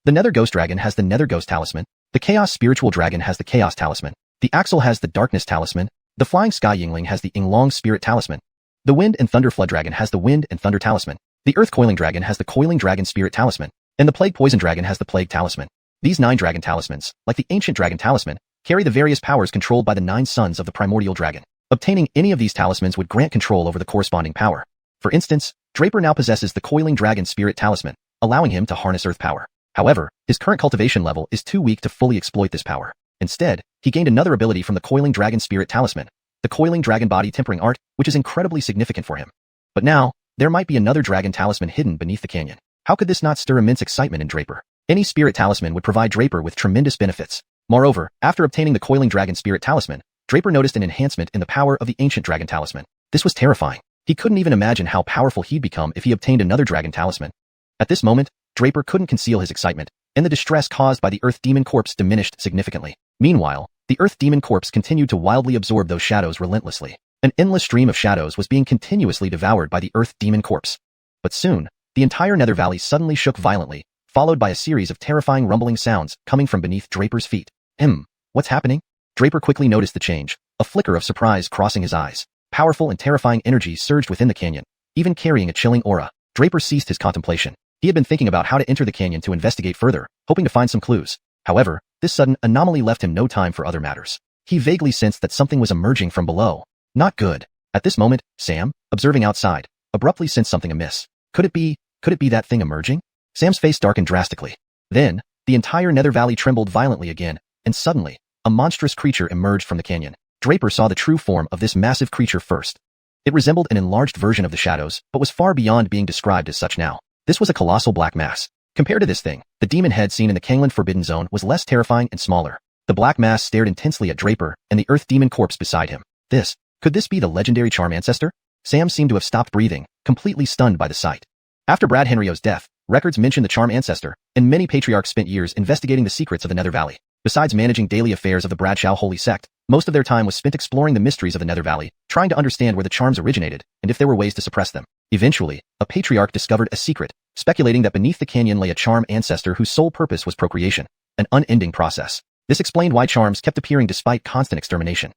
The Nether Ghost Dragon has the Nether Ghost Talisman. The Chaos Spiritual Dragon has the Chaos Talisman. The Axel has the Darkness Talisman. The Flying Sky Yingling has the Yinglong Spirit Talisman. The Wind and Thunder Flood Dragon has the Wind and Thunder Talisman. The Earth Coiling Dragon has the Coiling Dragon Spirit Talisman. And the Plague Poison Dragon has the Plague Talisman. These 9 dragon talismans, like the Ancient Dragon Talisman, carry the various powers controlled by the 9 sons of the primordial dragon. Obtaining any of these talismans would grant control over the corresponding power. For instance, Draper now possesses the Coiling Dragon Spirit Talisman, allowing him to harness earth power. However, his current cultivation level is too weak to fully exploit this power. Instead, he gained another ability from the Coiling Dragon Spirit Talisman, the Coiling Dragon Body Tempering Art, which is incredibly significant for him. But now, there might be another dragon talisman hidden beneath the canyon. How could this not stir immense excitement in Draper? Any spirit talisman would provide Draper with tremendous benefits. Moreover, after obtaining the Coiling Dragon Spirit Talisman, Draper noticed an enhancement in the power of the Ancient Dragon Talisman. This was terrifying. He couldn't even imagine how powerful he'd become if he obtained another dragon talisman. At this moment, Draper couldn't conceal his excitement, and the distress caused by the Earth Demon Corpse diminished significantly. Meanwhile, the Earth Demon Corpse continued to wildly absorb those shadows relentlessly. An endless stream of shadows was being continuously devoured by the Earth Demon Corpse. But soon, the entire Nether Valley suddenly shook violently, followed by a series of terrifying rumbling sounds coming from beneath Draper's feet. What's happening? Draper quickly noticed the change, a flicker of surprise crossing his eyes. Powerful and terrifying energy surged within the canyon, even carrying a chilling aura. Draper ceased his contemplation. He had been thinking about how to enter the canyon to investigate further, hoping to find some clues. However, this sudden anomaly left him no time for other matters. He vaguely sensed that something was emerging from below. Not good. At this moment, Sam, observing outside, abruptly sensed something amiss. Could it be that thing emerging? Sam's face darkened drastically. Then, the entire Nether Valley trembled violently again, and suddenly, a monstrous creature emerged from the canyon. Draper saw the true form of this massive creature first. It resembled an enlarged version of the shadows, but was far beyond being described as such now. This was a colossal black mass. Compared to this thing, the demon head seen in the Kangland Forbidden Zone was less terrifying and smaller. The black mass stared intensely at Draper and the Earth Demon Corpse beside him. Could this be the legendary Charm Ancestor? Sam seemed to have stopped breathing, completely stunned by the sight. After Brad Henrio's death, records mention the Charm Ancestor, and many patriarchs spent years investigating the secrets of the Nether Valley. Besides managing daily affairs of the Bradshaw Holy Sect, most of their time was spent exploring the mysteries of the Nether Valley, trying to understand where the charms originated, and if there were ways to suppress them. Eventually, a patriarch discovered a secret, speculating that beneath the canyon lay a Charm Ancestor whose sole purpose was procreation, an unending process. This explained why charms kept appearing despite constant extermination.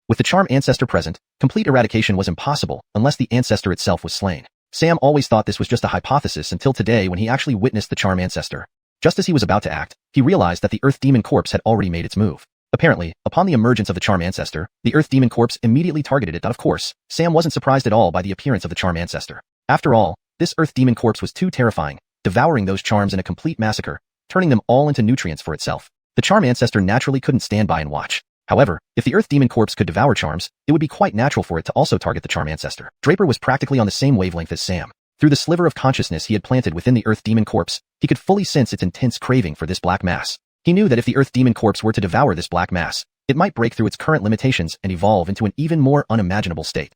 With the Charm Ancestor present, complete eradication was impossible unless the Ancestor itself was slain. Sam always thought this was just a hypothesis until today when he actually witnessed the Charm Ancestor. Just as he was about to act, he realized that the Earth Demon Corpse had already made its move. Apparently, upon the emergence of the Charm Ancestor, the Earth Demon Corpse immediately targeted it. Of course, Sam wasn't surprised at all by the appearance of the Charm Ancestor. After all, this Earth Demon Corpse was too terrifying, devouring those charms in a complete massacre, turning them all into nutrients for itself. The Charm Ancestor naturally couldn't stand by and watch. However, if the Earth Demon Corpse could devour charms, it would be quite natural for it to also target the Charm Ancestor. Draper was practically on the same wavelength as Sam. Through the sliver of consciousness he had planted within the Earth Demon Corpse, he could fully sense its intense craving for this black mass. He knew that if the Earth Demon Corpse were to devour this black mass, it might break through its current limitations and evolve into an even more unimaginable state.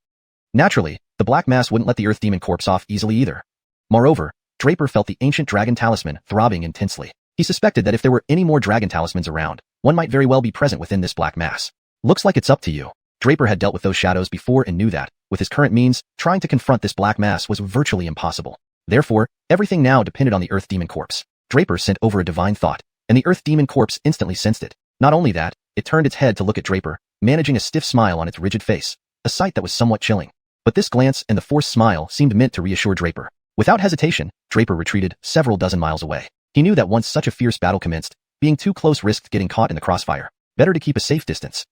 Naturally, the black mass wouldn't let the Earth Demon Corpse off easily either. Moreover, Draper felt the Ancient Dragon Talisman throbbing intensely. He suspected that if there were any more dragon talismans around, one might very well be present within this black mass. Looks like it's up to you. Draper had dealt with those shadows before and knew that, with his current means, trying to confront this black mass was virtually impossible. Therefore, everything now depended on the Earth Demon Corpse. Draper sent over a divine thought, and the Earth Demon Corpse instantly sensed it. Not only that, it turned its head to look at Draper, managing a stiff smile on its rigid face, a sight that was somewhat chilling. But this glance and the forced smile seemed meant to reassure Draper. Without hesitation, Draper retreated several dozen miles away. He knew that once such a fierce battle commenced, being too close risked getting caught in the crossfire. Better to keep a safe distance.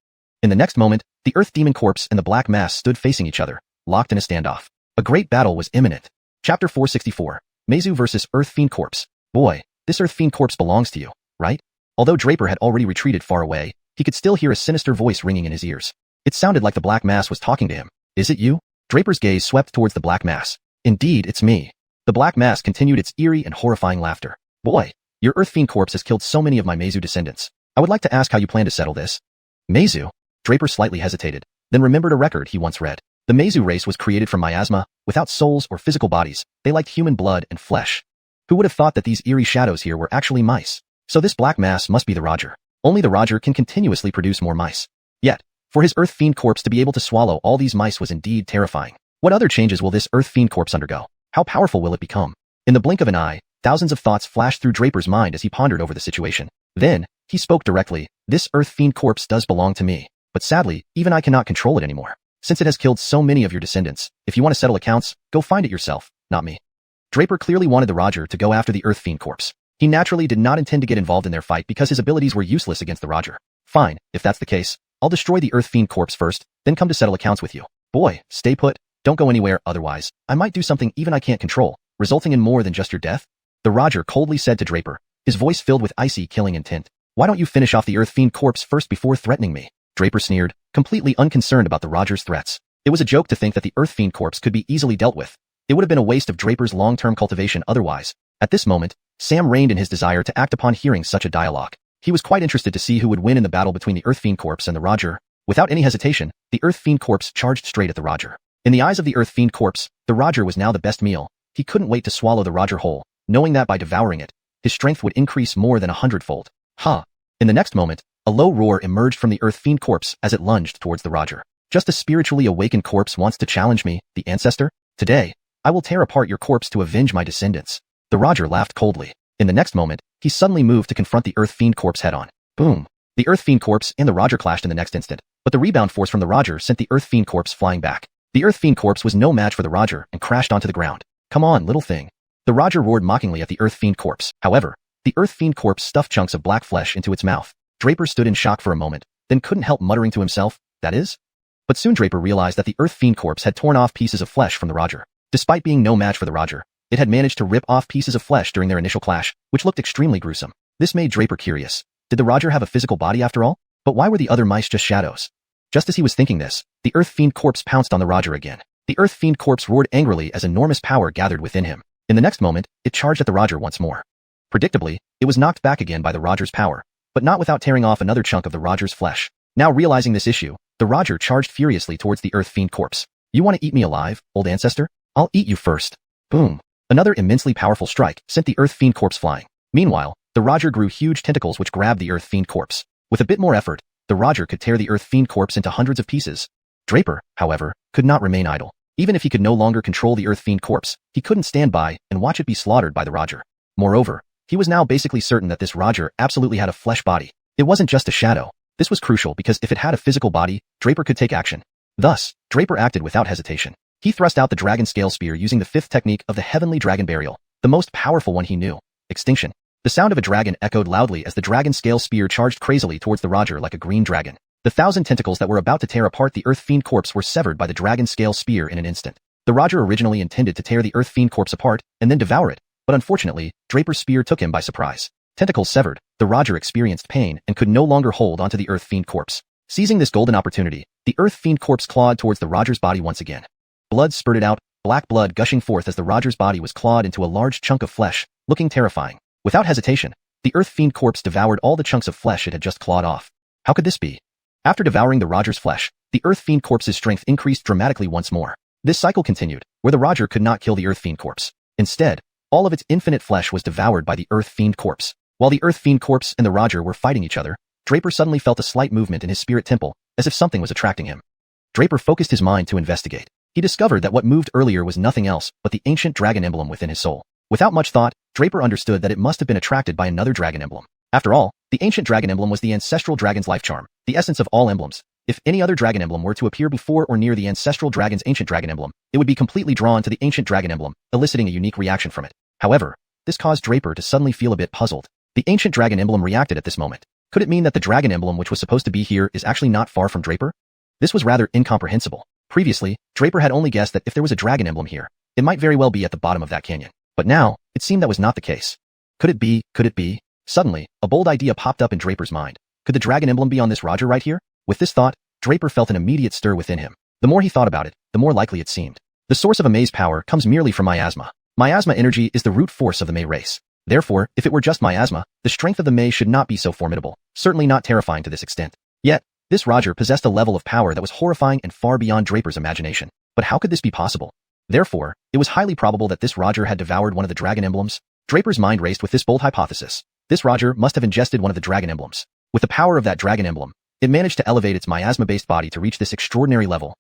In the next moment, the Earth Demon Corpse and the Black Mass stood facing each other, locked in a standoff. A great battle was imminent. Chapter 464, Meizu vs. Earth Fiend Corpse. Boy, this Earth Fiend Corpse belongs to you, right? Although Draper had already retreated far away, he could still hear a sinister voice ringing in his ears. It sounded like the black mass was talking to him. Is it you? Draper's gaze swept towards the black mass. Indeed, it's me. The black mass continued its eerie and horrifying laughter. Boy, your Earth Fiend corpse has killed so many of my Meizu descendants. I would like to ask how you plan to settle this. Meizu? Draper slightly hesitated, then remembered a record he once read. The Meizu race was created from miasma, without souls or physical bodies. They liked human blood and flesh. Who would have thought that these eerie shadows here were actually mice? So this black mass must be the Roger. Only the Roger can continuously produce more mice. Yet, for his Earth Fiend corpse to be able to swallow all these mice was indeed terrifying. What other changes will this Earth Fiend corpse undergo? How powerful will it become? In the blink of an eye, thousands of thoughts flashed through Draper's mind as he pondered over the situation. Then, he spoke directly. This Earth Fiend corpse does belong to me. But sadly, even I cannot control it anymore. Since it has killed so many of your descendants, if you want to settle accounts, go find it yourself, not me. Draper clearly wanted the Roger to go after the Earth Fiend corpse. He naturally did not intend to get involved in their fight because his abilities were useless against the Roger. Fine, if that's the case, I'll destroy the Earth Fiend corpse first, then come to settle accounts with you. Boy, stay put, don't go anywhere, otherwise, I might do something even I can't control, resulting in more than just your death. The Roger coldly said to Draper, his voice filled with icy killing intent. Why don't you finish off the Earth Fiend corpse first before threatening me? Draper sneered, completely unconcerned about the Roger's threats. It was a joke to think that the Earth Fiend corpse could be easily dealt with. It would have been a waste of Draper's long-term cultivation otherwise. At this moment, Sam reined in his desire to act upon hearing such a dialogue. He was quite interested to see who would win in the battle between the Earth Fiend corpse and the Roger. Without any hesitation, the Earth Fiend corpse charged straight at the Roger. In the eyes of the Earth Fiend corpse, the Roger was now the best meal. He couldn't wait to swallow the Roger whole, knowing that by devouring it, his strength would increase more than 100-fold. Ha! In the next moment, a low roar emerged from the Earth Fiend corpse as it lunged towards the Roger. Just a spiritually awakened corpse wants to challenge me, the ancestor? Today, I will tear apart your corpse to avenge my descendants. The Roger laughed coldly. In the next moment, he suddenly moved to confront the Earth Fiend corpse head-on. Boom! The Earth Fiend corpse and the Roger clashed in the next instant, but the rebound force from the Roger sent the Earth Fiend corpse flying back. The Earth Fiend corpse was no match for the Roger and crashed onto the ground. Come on, little thing. The Roger roared mockingly at the Earth Fiend corpse. However, the Earth Fiend corpse stuffed chunks of black flesh into its mouth. Draper stood in shock for a moment, then couldn't help muttering to himself, that is? But soon Draper realized that the Earth Fiend corpse had torn off pieces of flesh from the Roger. Despite being no match for the Roger, it had managed to rip off pieces of flesh during their initial clash, which looked extremely gruesome. This made Draper curious. Did the Roger have a physical body after all? But why were the other mice just shadows? Just as he was thinking this, the Earth Fiend corpse pounced on the Roger again. The Earth Fiend corpse roared angrily as enormous power gathered within him. In the next moment, it charged at the Roger once more. Predictably, it was knocked back again by the Roger's power, but not without tearing off another chunk of the Roger's flesh. Now realizing this issue, the Roger charged furiously towards the Earth Fiend corpse. You want to eat me alive, old ancestor? I'll eat you first. Boom. Another immensely powerful strike sent the Earth Fiend corpse flying. Meanwhile, the Roger grew huge tentacles which grabbed the Earth Fiend corpse. With a bit more effort, the Roger could tear the Earth Fiend corpse into hundreds of pieces. Draper, however, could not remain idle. Even if he could no longer control the Earth Fiend corpse, he couldn't stand by and watch it be slaughtered by the Roger. Moreover, he was now basically certain that this Roger absolutely had a flesh body. It wasn't just a shadow. This was crucial because if it had a physical body, Draper could take action. Thus, Draper acted without hesitation. He thrust out the dragon scale spear using the fifth technique of the heavenly dragon burial, the most powerful one he knew, extinction. The sound of a dragon echoed loudly as the dragon scale spear charged crazily towards the Roger like a green dragon. The 1,000 tentacles that were about to tear apart the Earth Fiend corpse were severed by the dragon scale spear in an instant. The Roger originally intended to tear the Earth Fiend corpse apart and then devour it, but unfortunately, Draper's spear took him by surprise. Tentacles severed, the Roger experienced pain and could no longer hold onto the Earth Fiend corpse. Seizing this golden opportunity, the Earth Fiend corpse clawed towards the Roger's body once again. Blood spurted out, black blood gushing forth as the Roger's body was clawed into a large chunk of flesh, looking terrifying. Without hesitation, the Earth Fiend corpse devoured all the chunks of flesh it had just clawed off. How could this be? After devouring the Roger's flesh, the Earth Fiend corpse's strength increased dramatically once more. This cycle continued, where the Roger could not kill the Earth Fiend corpse. Instead, all of its infinite flesh was devoured by the Earth Fiend corpse. While the Earth Fiend corpse and the Roger were fighting each other, Draper suddenly felt a slight movement in his spirit temple, as if something was attracting him. Draper focused his mind to investigate. He discovered that what moved earlier was nothing else but the ancient dragon emblem within his soul. Without much thought, Draper understood that it must have been attracted by another dragon emblem. After all, the ancient dragon emblem was the ancestral dragon's life charm, the essence of all emblems. If any other dragon emblem were to appear before or near the ancestral dragon's ancient dragon emblem, it would be completely drawn to the ancient dragon emblem, eliciting a unique reaction from it. However, this caused Draper to suddenly feel a bit puzzled. The ancient dragon emblem reacted at this moment. Could it mean that the dragon emblem which was supposed to be here is actually not far from Draper? This was rather incomprehensible. Previously, Draper had only guessed that if there was a dragon emblem here, it might very well be at the bottom of that canyon. But now, it seemed that was not the case. Could it be? Suddenly, a bold idea popped up in Draper's mind. Could the dragon emblem be on this Roger right here? With this thought, Draper felt an immediate stir within him. The more he thought about it, the more likely it seemed. The source of a Mei's power comes merely from miasma. Miasma energy is the root force of the Mei race. Therefore, if it were just miasma, the strength of the Mei should not be so formidable, certainly not terrifying to this extent. Yet, this Roger possessed a level of power that was horrifying and far beyond Draper's imagination. But how could this be possible? Therefore, it was highly probable that this Roger had devoured one of the dragon emblems. Draper's mind raced with this bold hypothesis. This Roger must have ingested one of the dragon emblems. With the power of that dragon emblem, it managed to elevate its miasma-based body to reach this extraordinary level.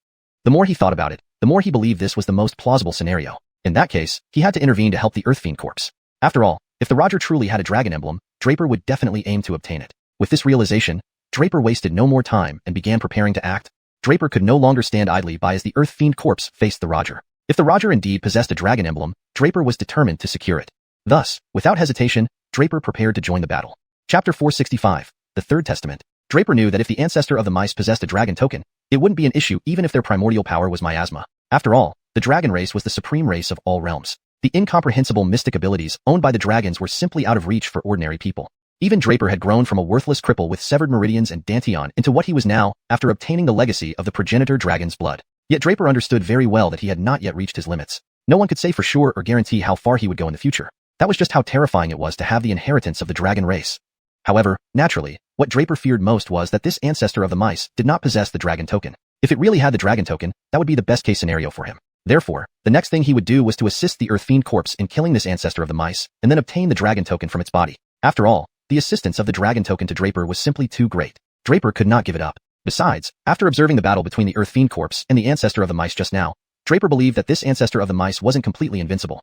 The more he thought about it, the more he believed this was the most plausible scenario. In that case, he had to intervene to help the Earth Fiend corpse. After all, if the Roger truly had a dragon emblem, Draper would definitely aim to obtain it. With this realization, Draper wasted no more time and began preparing to act. Draper could no longer stand idly by as the Earth Fiend corpse faced the Roger. If the Roger indeed possessed a dragon emblem, Draper was determined to secure it. Thus, without hesitation, Draper prepared to join the battle. Chapter 465, The Third Testament. Draper knew that if the ancestor of the mice possessed a dragon token, it wouldn't be an issue even if their primordial power was miasma. After all, the dragon race was the supreme race of all realms. The incomprehensible mystic abilities owned by the dragons were simply out of reach for ordinary people. Even Draper had grown from a worthless cripple with severed meridians and dantian into what he was now after obtaining the legacy of the progenitor dragon's blood. Yet Draper understood very well that he had not yet reached his limits. No one could say for sure or guarantee how far he would go in the future. That was just how terrifying it was to have the inheritance of the dragon race. However, naturally, what Draper feared most was that this ancestor of the mice did not possess the dragon token. If it really had the dragon token, that would be the best case scenario for him. Therefore, the next thing he would do was to assist the Earth Fiend corpse in killing this ancestor of the mice, and then obtain the dragon token from its body. After all, the assistance of the dragon token to Draper was simply too great. Draper could not give it up. Besides, after observing the battle between the Earth Fiend corpse and the ancestor of the mice just now, Draper believed that this ancestor of the mice wasn't completely invincible.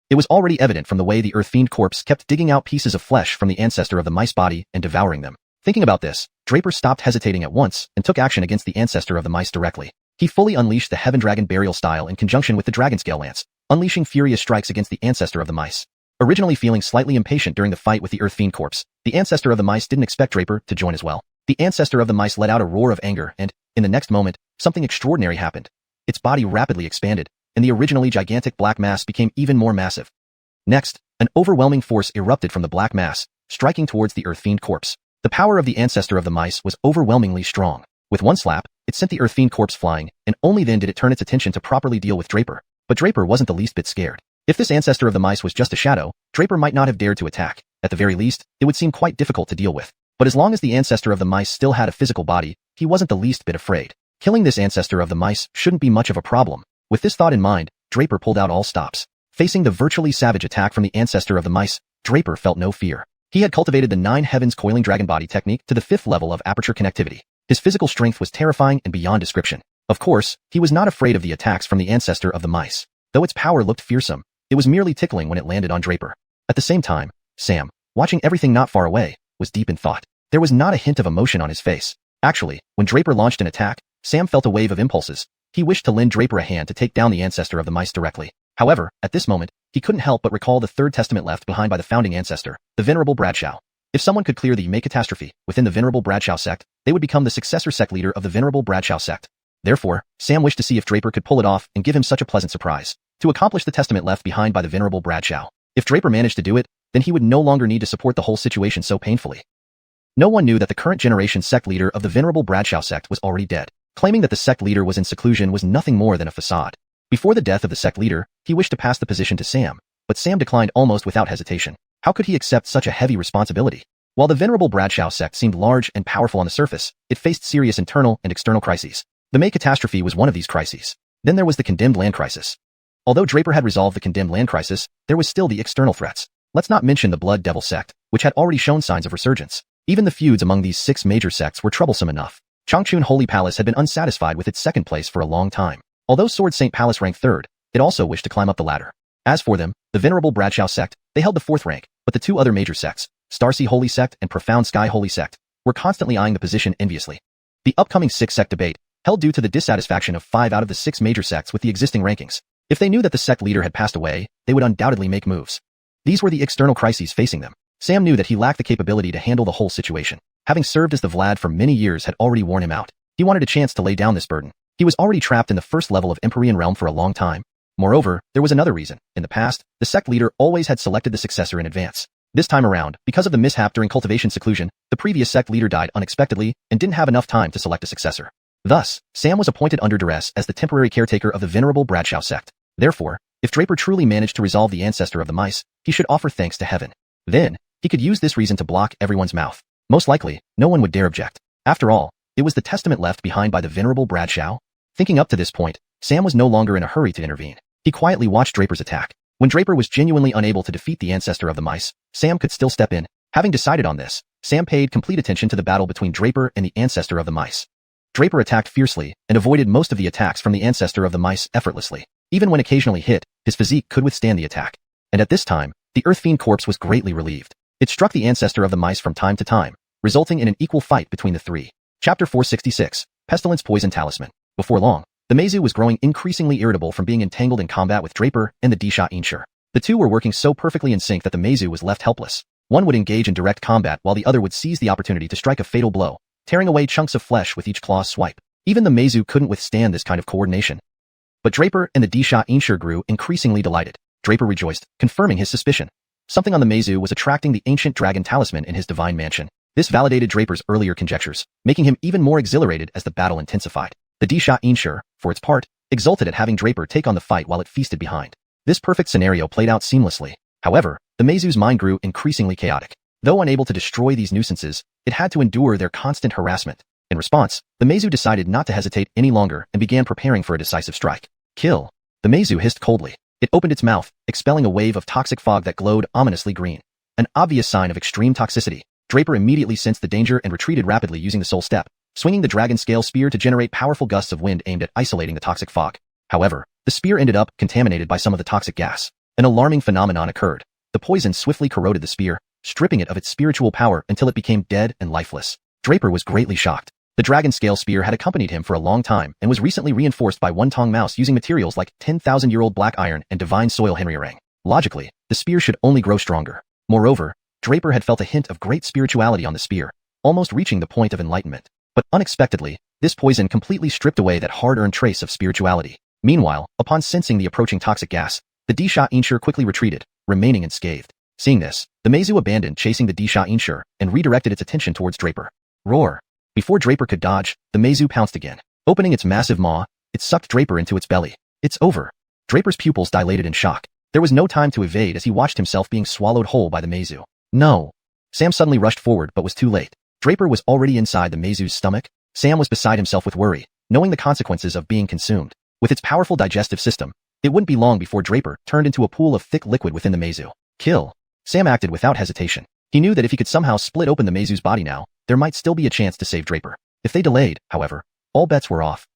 It was already evident from the way the Earth Fiend corpse kept digging out pieces of flesh from the ancestor of the mice body and devouring them. Thinking about this, Draper stopped hesitating at once and took action against the ancestor of the mice directly. He fully unleashed the Heaven Dragon burial style in conjunction with the Dragon Scale Lance, unleashing furious strikes against the ancestor of the mice. Originally feeling slightly impatient during the fight with the Earth Fiend corpse, the ancestor of the mice didn't expect Draper to join as well. The ancestor of the mice let out a roar of anger and, in the next moment, something extraordinary happened. Its body rapidly expanded, and the originally gigantic black mass became even more massive. Next, an overwhelming force erupted from the black mass, striking towards the Earth Fiend corpse. The power of the ancestor of the mice was overwhelmingly strong. With one slap, it sent the Earth Fiend corpse flying, and only then did it turn its attention to properly deal with Draper. But Draper wasn't the least bit scared. If this ancestor of the mice was just a shadow, Draper might not have dared to attack. At the very least, it would seem quite difficult to deal with. But as long as the ancestor of the mice still had a physical body, he wasn't the least bit afraid. Killing this ancestor of the mice shouldn't be much of a problem. With this thought in mind, Draper pulled out all stops. Facing the virtually savage attack from the ancestor of the mice, Draper felt no fear. He had cultivated the 9 Heavens Coiling Dragon Body technique to the 5th level of aperture connectivity. His physical strength was terrifying and beyond description. Of course, he was not afraid of the attacks from the ancestor of the mice. Though its power looked fearsome, it was merely tickling when it landed on Draper. At the same time, Sam, watching everything not far away, was deep in thought. There was not a hint of emotion on his face. Actually, when Draper launched an attack, Sam felt a wave of impulses. He wished to lend Draper a hand to take down the ancestor of the mice directly. However, at this moment, he couldn't help but recall the third testament left behind by the founding ancestor, the Venerable Bradshaw. If someone could clear the Mei catastrophe within the Venerable Bradshaw sect, they would become the successor sect leader of the Venerable Bradshaw sect. Therefore, Sam wished to see if Draper could pull it off and give him such a pleasant surprise. To accomplish the testament left behind by the Venerable Bradshaw. If Draper managed to do it, then he would no longer need to support the whole situation so painfully. No one knew that the current generation sect leader of the Venerable Bradshaw sect was already dead. Claiming that the sect leader was in seclusion was nothing more than a facade. Before the death of the sect leader, he wished to pass the position to Sam, but Sam declined almost without hesitation. How could he accept such a heavy responsibility? While the Venerable Bradshaw sect seemed large and powerful on the surface, it faced serious internal and external crises. The Mei catastrophe was one of these crises. Then there was the condemned land crisis. Although Draper had resolved the condemned land crisis, there was still the external threats. Let's not mention the Blood Devil sect, which had already shown signs of resurgence. Even the feuds among these 6 major sects were troublesome enough. Changchun Holy Palace had been unsatisfied with its second place for a long time. Although Sword Saint Palace ranked 3rd, it also wished to climb up the ladder. As for them, the Venerable Bradshaw sect, they held the 4th rank, but the 2 other major sects, Starsea Holy Sect and Profound Sky Holy Sect, were constantly eyeing the position enviously. The upcoming 6-sect debate, held due to the dissatisfaction of 5 out of the 6 major sects with the existing rankings. If they knew that the sect leader had passed away, they would undoubtedly make moves. These were the external crises facing them. Sam knew that he lacked the capability to handle the whole situation. Having served as the Vlad for many years had already worn him out. He wanted a chance to lay down this burden. He was already trapped in the first level of Empyrean realm for a long time. Moreover, there was another reason. In the past, the sect leader always had selected the successor in advance. This time around, because of the mishap during cultivation seclusion, the previous sect leader died unexpectedly and didn't have enough time to select a successor. Thus, Sam was appointed under duress as the temporary caretaker of the venerable Bradshaw sect. Therefore, if Draper truly managed to resolve the ancestor of the mice, he should offer thanks to heaven. Then, he could use this reason to block everyone's mouth. Most likely, no one would dare object. After all, it was the testament left behind by the venerable Bradshaw. Thinking up to this point, Sam was no longer in a hurry to intervene. He quietly watched Draper's attack. When Draper was genuinely unable to defeat the ancestor of the mice, Sam could still step in. Having decided on this, Sam paid complete attention to the battle between Draper and the ancestor of the mice. Draper attacked fiercely and avoided most of the attacks from the ancestor of the mice effortlessly. Even when occasionally hit, his physique could withstand the attack. And at this time, the Earth Fiend corpse was greatly relieved. It struck the ancestor of the mice from time to time, resulting in an equal fight between the three. Chapter 466, Pestilence Poison Talisman. Before long, the Meizu was growing increasingly irritable from being entangled in combat with Draper and the xiuxian. The two were working so perfectly in sync that the Meizu was left helpless. One would engage in direct combat while the other would seize the opportunity to strike a fatal blow, tearing away chunks of flesh with each claw swipe. Even the Meizu couldn't withstand this kind of coordination. But Draper and the xiuxian grew increasingly delighted. Draper rejoiced, confirming his suspicion. Something on the Meizu was attracting the ancient dragon talisman in his divine mansion. This validated Draper's earlier conjectures, making him even more exhilarated as the battle intensified. The xiuxian, for its part, exulted at having Draper take on the fight while it feasted behind. This perfect scenario played out seamlessly. However, the Meizu's mind grew increasingly chaotic. Though unable to destroy these nuisances, it had to endure their constant harassment. In response, the Meizu decided not to hesitate any longer and began preparing for a decisive strike. Kill. The Meizu hissed coldly. It opened its mouth, expelling a wave of toxic fog that glowed ominously green. An obvious sign of extreme toxicity. Draper immediately sensed the danger and retreated rapidly using the soul step, swinging the dragon scale spear to generate powerful gusts of wind aimed at isolating the toxic fog. However, the spear ended up contaminated by some of the toxic gas. An alarming phenomenon occurred. The poison swiftly corroded the spear, stripping it of its spiritual power until it became dead and lifeless. Draper was greatly shocked. The dragon scale spear had accompanied him for a long time and was recently reinforced by one-tongue mouse using materials like 10,000-year-old black iron and divine soil henriarang. Logically, the spear should only grow stronger. Moreover, Draper had felt a hint of great spirituality on the spear, almost reaching the point of enlightenment. But unexpectedly, this poison completely stripped away that hard-earned trace of spirituality. Meanwhile, upon sensing the approaching toxic gas, the xiuxian quickly retreated, remaining unscathed. Seeing this, the Meizu abandoned chasing the xiuxian and redirected its attention towards Draper. Roar! Before Draper could dodge, the Meizu pounced again. Opening its massive maw, it sucked Draper into its belly. It's over. Draper's pupils dilated in shock. There was no time to evade as he watched himself being swallowed whole by the Meizu. No! Sam suddenly rushed forward but was too late. Draper was already inside the Meizu's stomach. Sam was beside himself with worry, knowing the consequences of being consumed. With its powerful digestive system, it wouldn't be long before Draper turned into a pool of thick liquid within the Meizu. Kill. Sam acted without hesitation. He knew that if he could somehow split open the Meizu's body now, there might still be a chance to save Draper. If they delayed, however, all bets were off.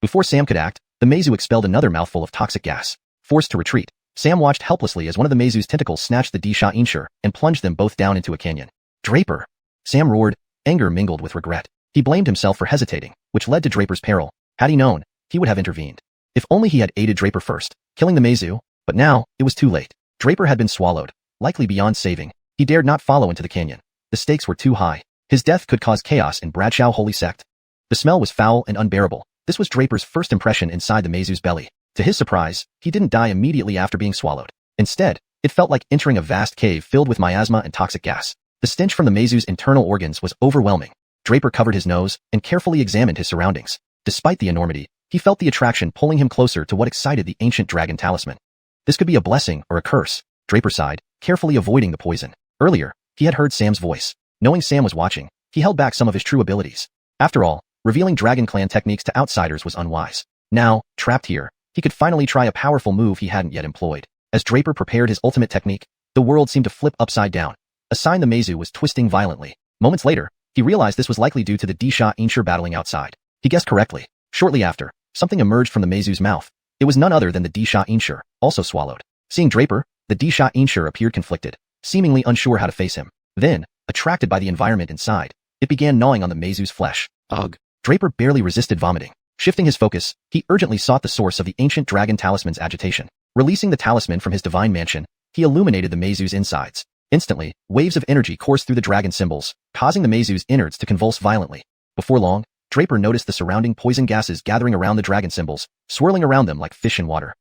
Before Sam could act, the Meizu expelled another mouthful of toxic gas. Forced to retreat, Sam watched helplessly as one of the Meizu's tentacles snatched the xiuxian and plunged them both down into a canyon. Draper! Sam roared, anger mingled with regret. He blamed himself for hesitating, which led to Draper's peril. Had he known, he would have intervened. If only he had aided Draper first, killing the Meizu, but now, it was too late. Draper had been swallowed, likely beyond saving. He dared not follow into the canyon. The stakes were too high. His death could cause chaos in Bradshaw Holy Sect. The smell was foul and unbearable. This was Draper's first impression inside the Meizu's belly. To his surprise, he didn't die immediately after being swallowed. Instead, it felt like entering a vast cave filled with miasma and toxic gas. The stench from the Meizu's internal organs was overwhelming. Draper covered his nose and carefully examined his surroundings. Despite the enormity, he felt the attraction pulling him closer to what excited the ancient dragon talisman. This could be a blessing or a curse. Draper sighed, carefully avoiding the poison. Earlier, he had heard Sam's voice. Knowing Sam was watching, he held back some of his true abilities. After all, revealing Dragon Clan techniques to outsiders was unwise. Now, trapped here, he could finally try a powerful move he hadn't yet employed. As Draper prepared his ultimate technique, the world seemed to flip upside down. A sign the Meizu was twisting violently. Moments later, he realized this was likely due to the xiuxian battling outside. He guessed correctly. Shortly after, something emerged from the Meizu's mouth. It was none other than the xiuxian, also swallowed. Seeing Draper, the xiuxian appeared conflicted, seemingly unsure how to face him. Then, attracted by the environment inside, it began gnawing on the Meizu's flesh. Ugh. Draper barely resisted vomiting. Shifting his focus, he urgently sought the source of the ancient dragon talisman's agitation. Releasing the talisman from his divine mansion, he illuminated the Meizu's insides. Instantly, waves of energy coursed through the dragon symbols, causing the Meizu's innards to convulse violently. Before long, Draper noticed the surrounding poison gases gathering around the dragon symbols, swirling around them like fish in water.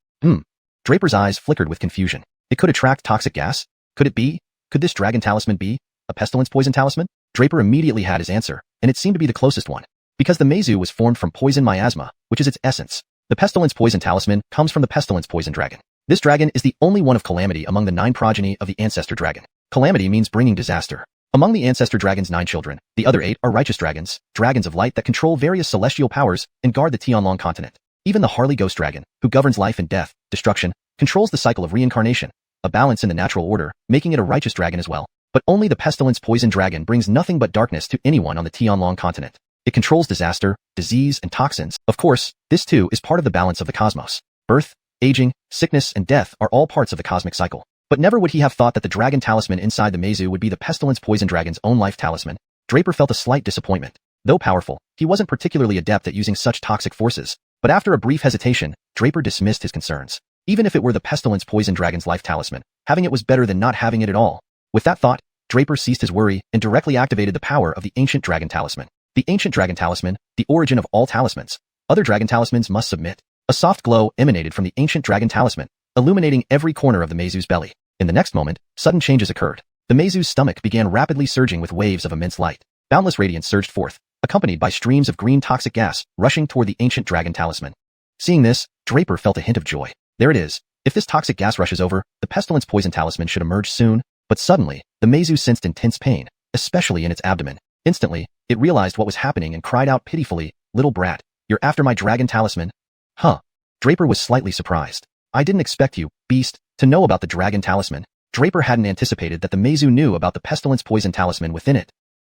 Draper's eyes flickered with confusion. It could attract toxic gas? Could it be? Could this dragon talisman be a pestilence poison talisman? Draper immediately had his answer, and it seemed to be the closest one. Because the Meizu was formed from poison miasma, which is its essence. The pestilence poison talisman comes from the pestilence poison dragon. This dragon is the only one of calamity among the 9 progeny of the ancestor dragon. Calamity means bringing disaster. Among the ancestor dragon's 9 children, the other 8 are righteous dragons, dragons of light that control various celestial powers and guard the Tianlong continent. Even the Harley Ghost Dragon, who governs life and death, destruction, controls the cycle of reincarnation, a balance in the natural order, making it a righteous dragon as well. But only the pestilence poison dragon brings nothing but darkness to anyone on the Tianlong continent. It controls disaster, disease, and toxins. Of course, this too is part of the balance of the cosmos. Birth, aging, sickness, and death are all parts of the cosmic cycle. But never would he have thought that the dragon talisman inside the Meizu would be the pestilence poison dragon's own life talisman. Draper felt a slight disappointment. Though powerful, he wasn't particularly adept at using such toxic forces. But after a brief hesitation, Draper dismissed his concerns. Even if it were the pestilence poison dragon's life talisman, having it was better than not having it at all. With that thought, Draper ceased his worry and directly activated the power of the ancient dragon talisman. The ancient dragon talisman, the origin of all talismans. Other dragon talismans must submit. A soft glow emanated from the ancient dragon talisman, illuminating every corner of the Meizu's belly. In the next moment, sudden changes occurred. The Meizu's stomach began rapidly surging with waves of immense light. Boundless radiance surged forth, accompanied by streams of green toxic gas rushing toward the ancient dragon talisman. Seeing this, Draper felt a hint of joy. There it is. If this toxic gas rushes over, the pestilence poison talisman should emerge soon. But suddenly, the Meizu sensed intense pain, especially in its abdomen. Instantly, it realized what was happening and cried out pitifully, "Little brat, you're after my dragon talisman?" Huh. Draper was slightly surprised. I didn't expect you, beast, to know about the dragon talisman. Draper hadn't anticipated that the Meizu knew about the pestilence poison talisman within it.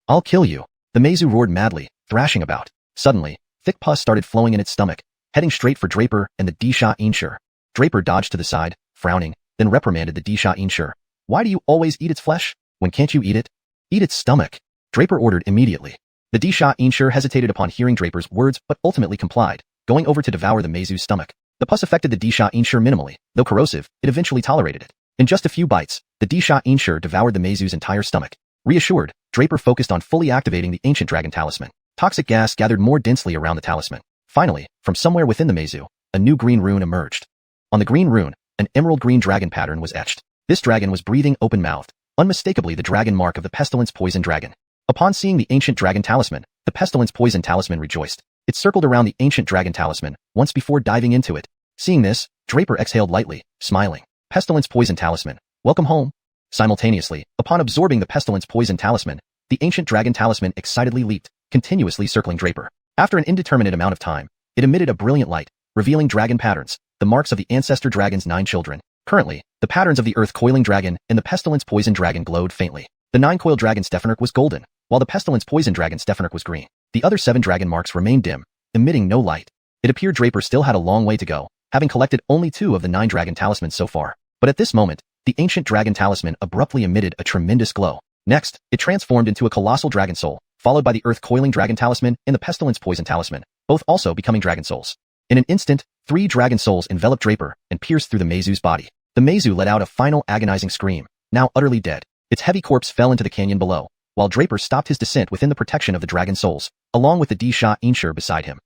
I'll kill you. The Meizu roared madly, thrashing about. Suddenly, thick pus started flowing in its stomach, heading straight for Draper and the xiuxian. Draper dodged to the side, frowning, then reprimanded the xiuxian. Why do you always eat its flesh? When can't you eat it? Eat its stomach. Draper ordered immediately. The xiuxian hesitated upon hearing Draper's words but ultimately complied, going over to devour the Meizu's stomach. The pus affected the xiuxian minimally, though corrosive, it eventually tolerated it. In just a few bites, the xiuxian devoured the Meizu's entire stomach. Reassured, Draper focused on fully activating the ancient dragon talisman. Toxic gas gathered more densely around the talisman. Finally, from somewhere within the Meizu, a new green rune emerged. On the green rune, an emerald green dragon pattern was etched. This dragon was breathing open-mouthed, unmistakably the dragon mark of the pestilence poison dragon. Upon seeing the ancient dragon talisman, the pestilence poison talisman rejoiced. It circled around the ancient dragon talisman once before diving into it. Seeing this, Draper exhaled lightly, smiling. Pestilence poison talisman, welcome home. Simultaneously, upon absorbing the pestilence poison talisman, the ancient dragon talisman excitedly leaped, continuously circling Draper. After an indeterminate amount of time, it emitted a brilliant light, revealing dragon patterns, the marks of the ancestor dragon's 9 children. Currently, the patterns of the earth-coiling dragon and the pestilence poison dragon glowed faintly. The 9-coiled dragon Stefanark was golden, while the pestilence poison dragon Stefanark was green. The other 7 dragon marks remained dim, emitting no light. It appeared Draper still had a long way to go, having collected only 2 of the 9 dragon talismans so far. But at this moment, the ancient dragon talisman abruptly emitted a tremendous glow. Next, it transformed into a colossal dragon soul, followed by the earth-coiling dragon talisman and the pestilence poison talisman, both also becoming dragon souls. In an instant, 3 dragon souls enveloped Draper and pierced through the Meizu's body. The Meizu let out a final agonizing scream, now utterly dead. Its heavy corpse fell into the canyon below, while Draper stopped his descent within the protection of the dragon souls, along with the xiuxian beside him.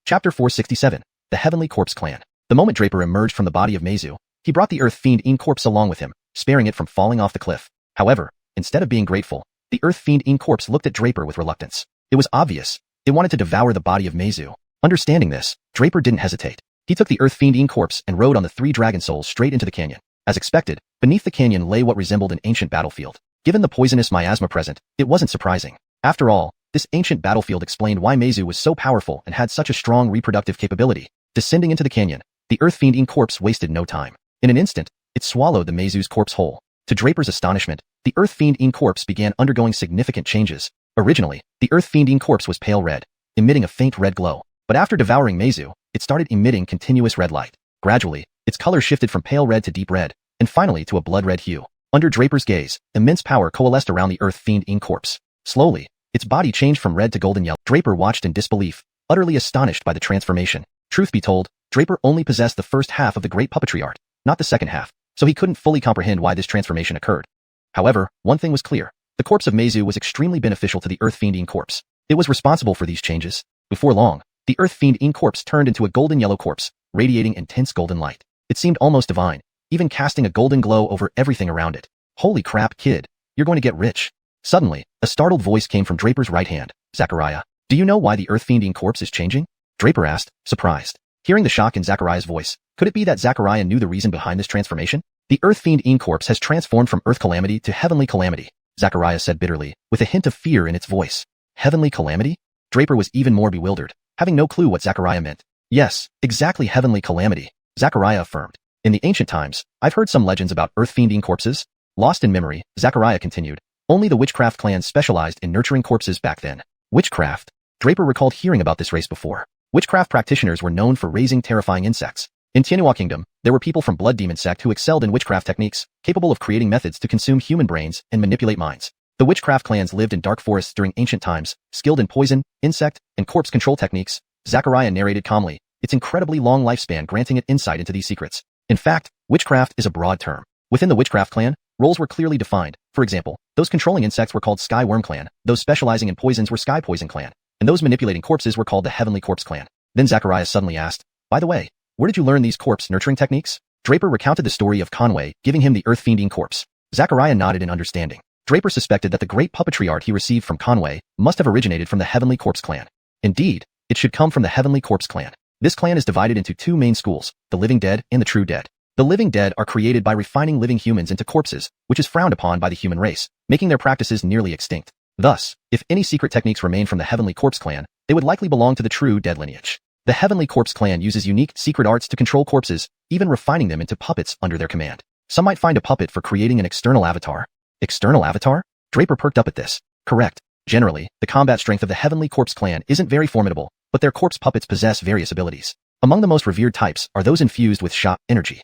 Chapter 467, The Heavenly Corpse Clan. The moment Draper emerged from the body of Meizu, he brought the Earth Fiend corpse along with him, sparing it from falling off the cliff. However, instead of being grateful, the Earth Fiend corpse looked at Draper with reluctance. It was obvious. It wanted to devour the body of Meizu. Understanding this, Draper didn't hesitate. He took the Earth Fiend corpse and rode on the 3 dragon souls straight into the canyon. As expected, beneath the canyon lay what resembled an ancient battlefield. Given the poisonous miasma present, it wasn't surprising. After all, this ancient battlefield explained why Meizu was so powerful and had such a strong reproductive capability. Descending into the canyon, the Earth Fiend corpse wasted no time. In an instant, it swallowed the Meizu's corpse whole. To Draper's astonishment, the Earth Fiend corpse began undergoing significant changes. Originally, the Earth Fiend corpse was pale red, emitting a faint red glow. But after devouring Meizu, it started emitting continuous red light. Gradually, its color shifted from pale red to deep red, and finally to a blood red hue. Under Draper's gaze, immense power coalesced around the Earth Fiend corpse. Slowly, its body changed from red to golden yellow. Draper watched in disbelief, utterly astonished by the transformation. Truth be told, Draper only possessed the first half of the great puppetry art, not the second half, so he couldn't fully comprehend why this transformation occurred. However, one thing was clear. The corpse of Meizu was extremely beneficial to the Earth Fiend corpse. It was responsible for these changes. Before long, the Earth Fiend corpse turned into a golden yellow corpse, radiating intense golden light. It seemed almost divine, even casting a golden glow over everything around it. Holy crap, kid. you're going to get rich. Suddenly, a startled voice came from Draper's right hand. Zachariah, do you know why the earth-fiending corpse is changing? Draper asked, surprised. Hearing the shock in Zachariah's voice, could it be that Zachariah knew the reason behind this transformation? The earth-fiending corpse has transformed from earth calamity to heavenly calamity, Zachariah said bitterly, with a hint of fear in its voice. Heavenly calamity? Draper was even more bewildered, having no clue what Zachariah meant. Yes, exactly heavenly calamity, Zachariah affirmed. In the ancient times, I've heard some legends about earth-fiending corpses. Lost in memory, Zachariah continued. Only the witchcraft clans specialized in nurturing corpses back then. Witchcraft? Draper recalled hearing about this race before. Witchcraft practitioners were known for raising terrifying insects. In Tianhua Kingdom, there were people from Blood Demon sect who excelled in witchcraft techniques, capable of creating methods to consume human brains and manipulate minds. The witchcraft clans lived in dark forests during ancient times, skilled in poison, insect, and corpse control techniques. Zachariah narrated calmly, its incredibly long lifespan granting it insight into these secrets. In fact, witchcraft is a broad term. Within the witchcraft clan, roles were clearly defined. For example, those controlling insects were called Sky Worm Clan, those specializing in poisons were Sky Poison Clan, and those manipulating corpses were called the Heavenly Corpse Clan. Then Zachariah suddenly asked, by the way, where did you learn these corpse nurturing techniques? Draper recounted the story of Conway giving him the earth-fiending corpse. Zachariah nodded in understanding. Draper suspected that the great puppetry art he received from Conway must have originated from the Heavenly Corpse Clan. Indeed, it should come from the Heavenly Corpse Clan. This clan is divided into two main schools, the living dead and the true dead. The living dead are created by refining living humans into corpses, which is frowned upon by the human race, making their practices nearly extinct. Thus, if any secret techniques remain from the Heavenly Corpse Clan, they would likely belong to the true dead lineage. The Heavenly Corpse Clan uses unique, secret arts to control corpses, even refining them into puppets under their command. Some might find a puppet for creating an external avatar. External avatar? Draper perked up at this. Correct. Generally, the combat strength of the Heavenly Corpse Clan isn't very formidable, but their corpse puppets possess various abilities. Among the most revered types are those infused with Xia energy.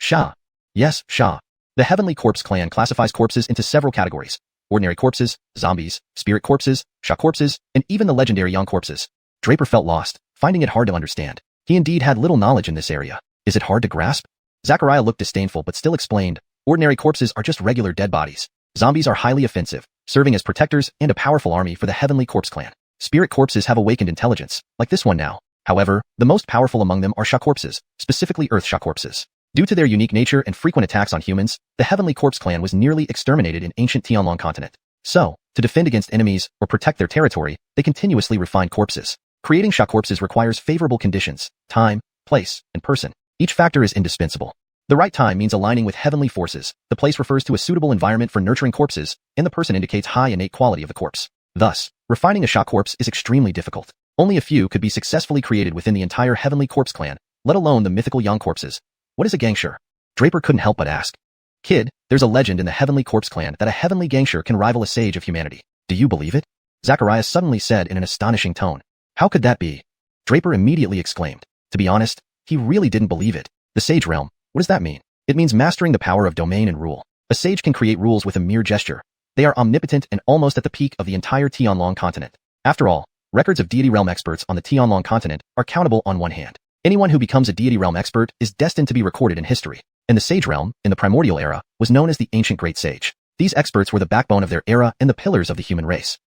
Xia. Yes, Xia. The Heavenly Corpse Clan classifies corpses into several categories. Ordinary corpses, zombies, spirit corpses, Xia corpses, and even the legendary young corpses. Draper felt lost, finding it hard to understand. He indeed had little knowledge in this area. Is it hard to grasp? Zachariah looked disdainful but still explained, ordinary corpses are just regular dead bodies. Zombies are highly offensive, serving as protectors and a powerful army for the Heavenly Corpse Clan. Spirit corpses have awakened intelligence, like this one now. However, the most powerful among them are Xia corpses, specifically Earth Xia corpses. Due to their unique nature and frequent attacks on humans, the Heavenly Corpse Clan was nearly exterminated in ancient Tianlong continent. So, to defend against enemies or protect their territory, they continuously refine corpses. Creating Xia corpses requires favorable conditions, time, place, and person. Each factor is indispensable. The right time means aligning with heavenly forces, the place refers to a suitable environment for nurturing corpses, and the person indicates high innate quality of the corpse. Thus, refining a Xia corpse is extremely difficult. Only a few could be successfully created within the entire Heavenly Corpse Clan, let alone the mythical young corpses. What is a xianxia? Draper couldn't help but ask. Kid, there's a legend in the Heavenly Corpse Clan that a heavenly xianxia can rival a sage of humanity. Do you believe it? Zachariah suddenly said in an astonishing tone. How could that be? Draper immediately exclaimed. To be honest, he really didn't believe it. The sage realm, what does that mean? It means mastering the power of domain and rule. A sage can create rules with a mere gesture. They are omnipotent and almost at the peak of the entire Tianlong continent. After all, records of deity realm experts on the Tianlong continent are countable on one hand. Anyone who becomes a deity realm expert is destined to be recorded in history. And the sage realm, in the primordial era, was known as the ancient great sage. These experts were the backbone of their era and the pillars of the human race.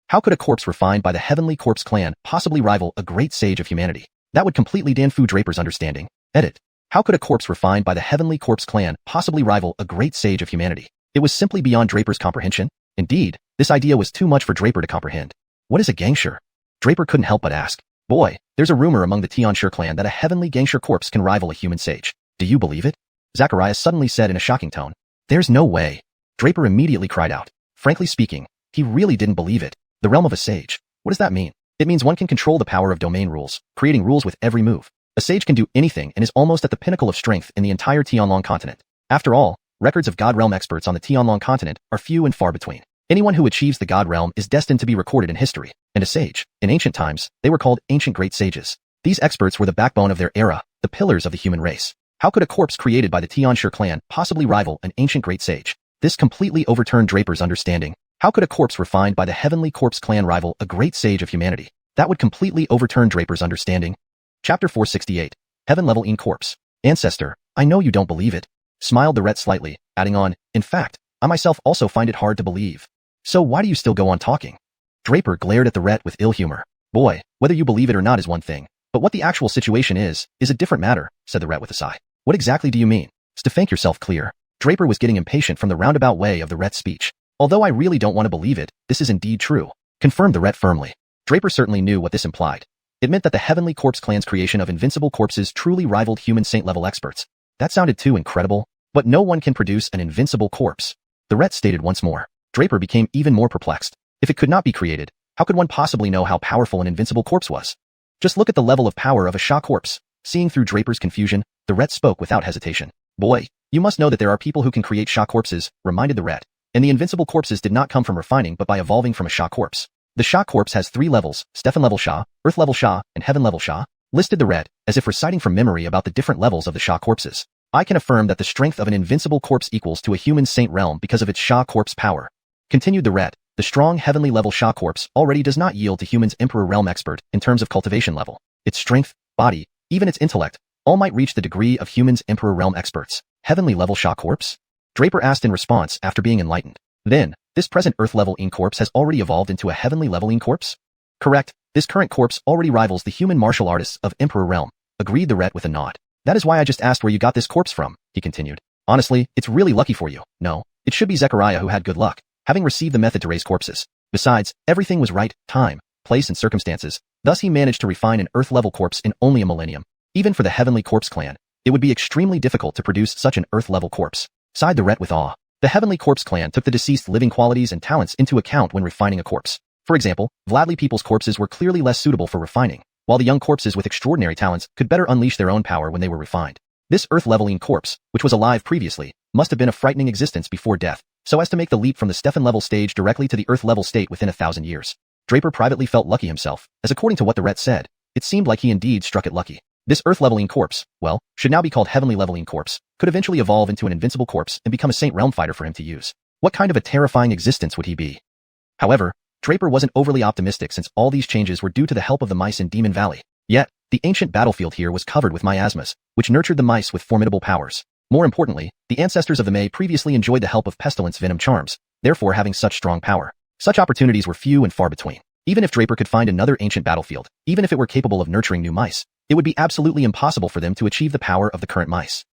How could a corpse refined by the Heavenly Corpse Clan possibly rival a great sage of humanity? That would completely danfu Draper's understanding. Edit. How could a corpse refined by the Heavenly Corpse Clan possibly rival a great sage of humanity? It was simply beyond Draper's comprehension. Indeed, this idea was too much for Draper to comprehend. What is a xianxia? Draper couldn't help but ask. Boy, there's a rumor among the xianxia clan that a heavenly xianxia corpse can rival a human sage. Do you believe it? Zachariah suddenly said in a shocking tone. There's no way. Draper immediately cried out. Frankly speaking, he really didn't believe it. The realm of a sage. What does that mean? It means one can control the power of domain rules, creating rules with every move. A sage can do anything and is almost at the pinnacle of strength in the entire Tianlong continent. After all, records of God realm experts on the Tianlong continent are few and far between. Anyone who achieves the God realm is destined to be recorded in history. And a sage, in ancient times, they were called ancient great sages. These experts were the backbone of their era, the pillars of the human race. How could a corpse created by the xianxia clan possibly rival an ancient great sage? This completely overturned Draper's understanding. How could a corpse refined by the Heavenly Corpse Clan rival a great sage of humanity? That would completely overturn Draper's understanding. Chapter 468. Heaven-level in corpse. Ancestor, I know you don't believe it. Smiled the Ret slightly, adding on, in fact, I myself also find it hard to believe. So why do you still go on talking? Draper glared at the Ret with ill humor. Boy, whether you believe it or not is one thing, but what the actual situation is a different matter, said the Ret with a sigh. What exactly do you mean? To make yourself clear. Draper was getting impatient from the roundabout way of the Ret's speech. Although I really don't want to believe it, this is indeed true, confirmed the Ret firmly. Draper certainly knew what this implied. It meant that the Heavenly Corpse clan's creation of invincible corpses truly rivaled human saint-level experts. That sounded too incredible, but no one can produce an invincible corpse. The Ret stated once more. Draper became even more perplexed. If it could not be created, how could one possibly know how powerful an invincible corpse was? Just look at the level of power of a Xia corpse. Seeing through Draper's confusion, the Ret spoke without hesitation. Boy, you must know that there are people who can create Xia corpses, reminded the Ret. And the invincible corpses did not come from refining but by evolving from a Xia corpse. The Xia corpse has 3 levels, Stefan level Xia, Earth level Xia, and Heaven level Xia, listed the Ret, as if reciting from memory about the different levels of the Xia corpses. I can affirm that the strength of an invincible corpse equals to a human saint realm because of its Xia corpse power. Continued the Ret, the strong heavenly level Xia corpse already does not yield to humans Emperor realm expert in terms of cultivation level. Its strength, body, even its intellect, all might reach the degree of humans Emperor realm experts. Heavenly level Xia corpse? Draper asked in response after being enlightened. Then, this present Earth level Yin corpse has already evolved into a heavenly level Yin corpse? Correct, this current corpse already rivals the human martial artists of Emperor realm, agreed the Ret with a nod. That is why I just asked where you got this corpse from, he continued. Honestly, it's really lucky for you. No, it should be Zechariah who had good luck, having received the method to raise corpses. Besides, everything was right, time, place and circumstances, thus he managed to refine an Earth-level corpse in only a millennium. Even for the Heavenly Corpse clan, it would be extremely difficult to produce such an Earth-level corpse, sighed the Ret with awe. The Heavenly Corpse clan took the deceased's living qualities and talents into account when refining a corpse. For example, Vladley people's corpses were clearly less suitable for refining, while the young corpses with extraordinary talents could better unleash their own power when they were refined. This Earth-leveling corpse, which was alive previously, must have been a frightening existence before death, so as to make the leap from the Stefan-level stage directly to the Earth-level state within 1,000 years. Draper privately felt lucky himself, as according to what the Ret said, it seemed like he indeed struck it lucky. This Earth-leveling corpse, well, should now be called Heavenly-leveling corpse, could eventually evolve into an invincible corpse and become a Saint Realm fighter for him to use. What kind of a terrifying existence would he be? However, Draper wasn't overly optimistic since all these changes were due to the help of the mice in Demon Valley. Yet, the ancient battlefield here was covered with miasmas, which nurtured the mice with formidable powers. More importantly, the ancestors of the May previously enjoyed the help of pestilence venom charms, therefore having such strong power. Such opportunities were few and far between. Even if Draper could find another ancient battlefield, even if it were capable of nurturing new mice, it would be absolutely impossible for them to achieve the power of the current mice.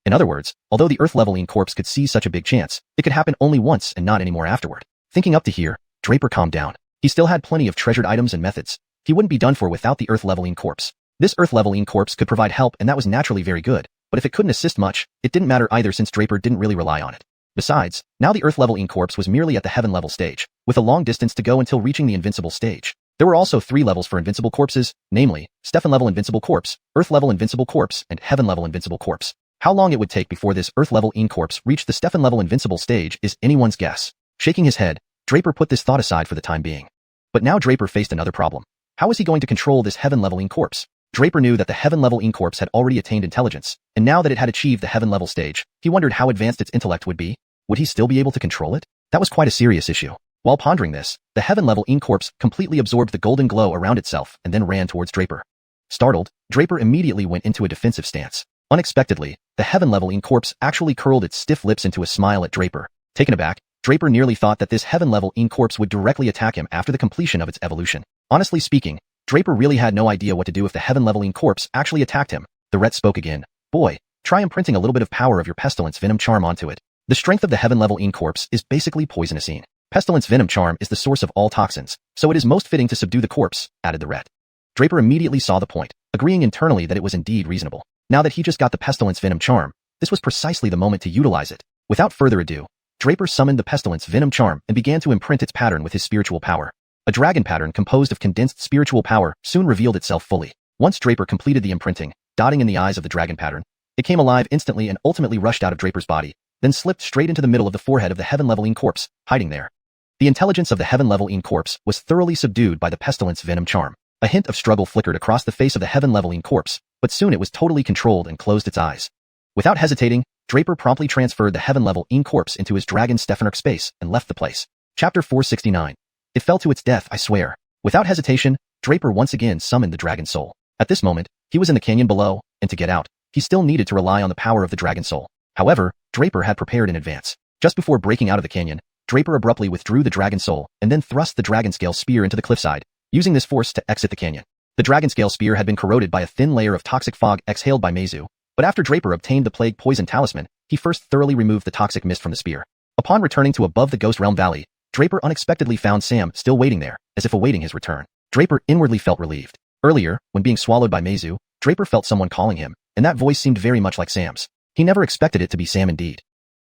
In other words, although the Earth-leveling corpse could see such a big chance, it could happen only once and not anymore afterward. Thinking up to here, Draper calmed down. He still had plenty of treasured items and methods. He wouldn't be done for without the Earth-leveling corpse. This Earth-leveling corpse could provide help and that was naturally very good, but if it couldn't assist much, it didn't matter either since Draper didn't really rely on it. Besides, now the Earth-leveling corpse was merely at the Heaven-level stage, with a long distance to go until reaching the invincible stage. There were also 3 levels for invincible corpses, namely, Stefan-level invincible corpse, Earth-level invincible corpse, and Heaven-level invincible corpse. How long it would take before this Earth-level corpse reached the Stefan-level invincible stage is anyone's guess. Shaking his head, Draper put this thought aside for the time being. But now Draper faced another problem. How was he going to control this Heaven-level corpse? Draper knew that the Heaven-level corpse had already attained intelligence, and now that it had achieved the Heaven-level stage, he wondered how advanced its intellect would be. Would he still be able to control it? That was quite a serious issue. While pondering this, the Heaven-level corpse completely absorbed the golden glow around itself and then ran towards Draper. Startled, Draper immediately went into a defensive stance. Unexpectedly, the Heaven-level corpse actually curled its stiff lips into a smile at Draper. Taken aback, Draper nearly thought that this Heaven-level corpse would directly attack him after the completion of its evolution. Honestly speaking, Draper really had no idea what to do if the Heaven-level corpse actually attacked him. The Ret spoke again. Boy, try imprinting a little bit of power of your pestilence venom charm onto it. The strength of the Heaven-level corpse is basically poisonous. Pestilence venom charm is the source of all toxins, so it is most fitting to subdue the corpse, added the Ret. Draper immediately saw the point, agreeing internally that it was indeed reasonable. Now that he just got the pestilence venom charm, this was precisely the moment to utilize it. Without further ado, Draper summoned the pestilence venom charm and began to imprint its pattern with his spiritual power. A dragon pattern composed of condensed spiritual power soon revealed itself fully. Once Draper completed the imprinting, dotting in the eyes of the dragon pattern, it came alive instantly and ultimately rushed out of Draper's body, then slipped straight into the middle of the forehead of the Heaven-level corpse, hiding there. The intelligence of the Heaven-level corpse was thoroughly subdued by the pestilence venom charm. A hint of struggle flickered across the face of the Heaven-level corpse, but soon it was totally controlled and closed its eyes. Without hesitating, Draper promptly transferred the Heaven-level corpse into his dragon Stefanarch space and left the place. Chapter 469. It fell to its death, I swear. Without hesitation, Draper once again summoned the dragon soul. At this moment, he was in the canyon below, and to get out, he still needed to rely on the power of the dragon soul. However, Draper had prepared in advance. Just before breaking out of the canyon, Draper abruptly withdrew the dragon soul and then thrust the dragon scale spear into the cliffside, using this force to exit the canyon. The dragon scale spear had been corroded by a thin layer of toxic fog exhaled by Meizu, but after Draper obtained the plague poison talisman, he first thoroughly removed the toxic mist from the spear. Upon returning to above the Ghost Realm Valley, Draper unexpectedly found Sam still waiting there, as if awaiting his return. Draper inwardly felt relieved. Earlier, when being swallowed by Meizu, Draper felt someone calling him, and that voice seemed very much like Sam's. He never expected it to be Sam indeed.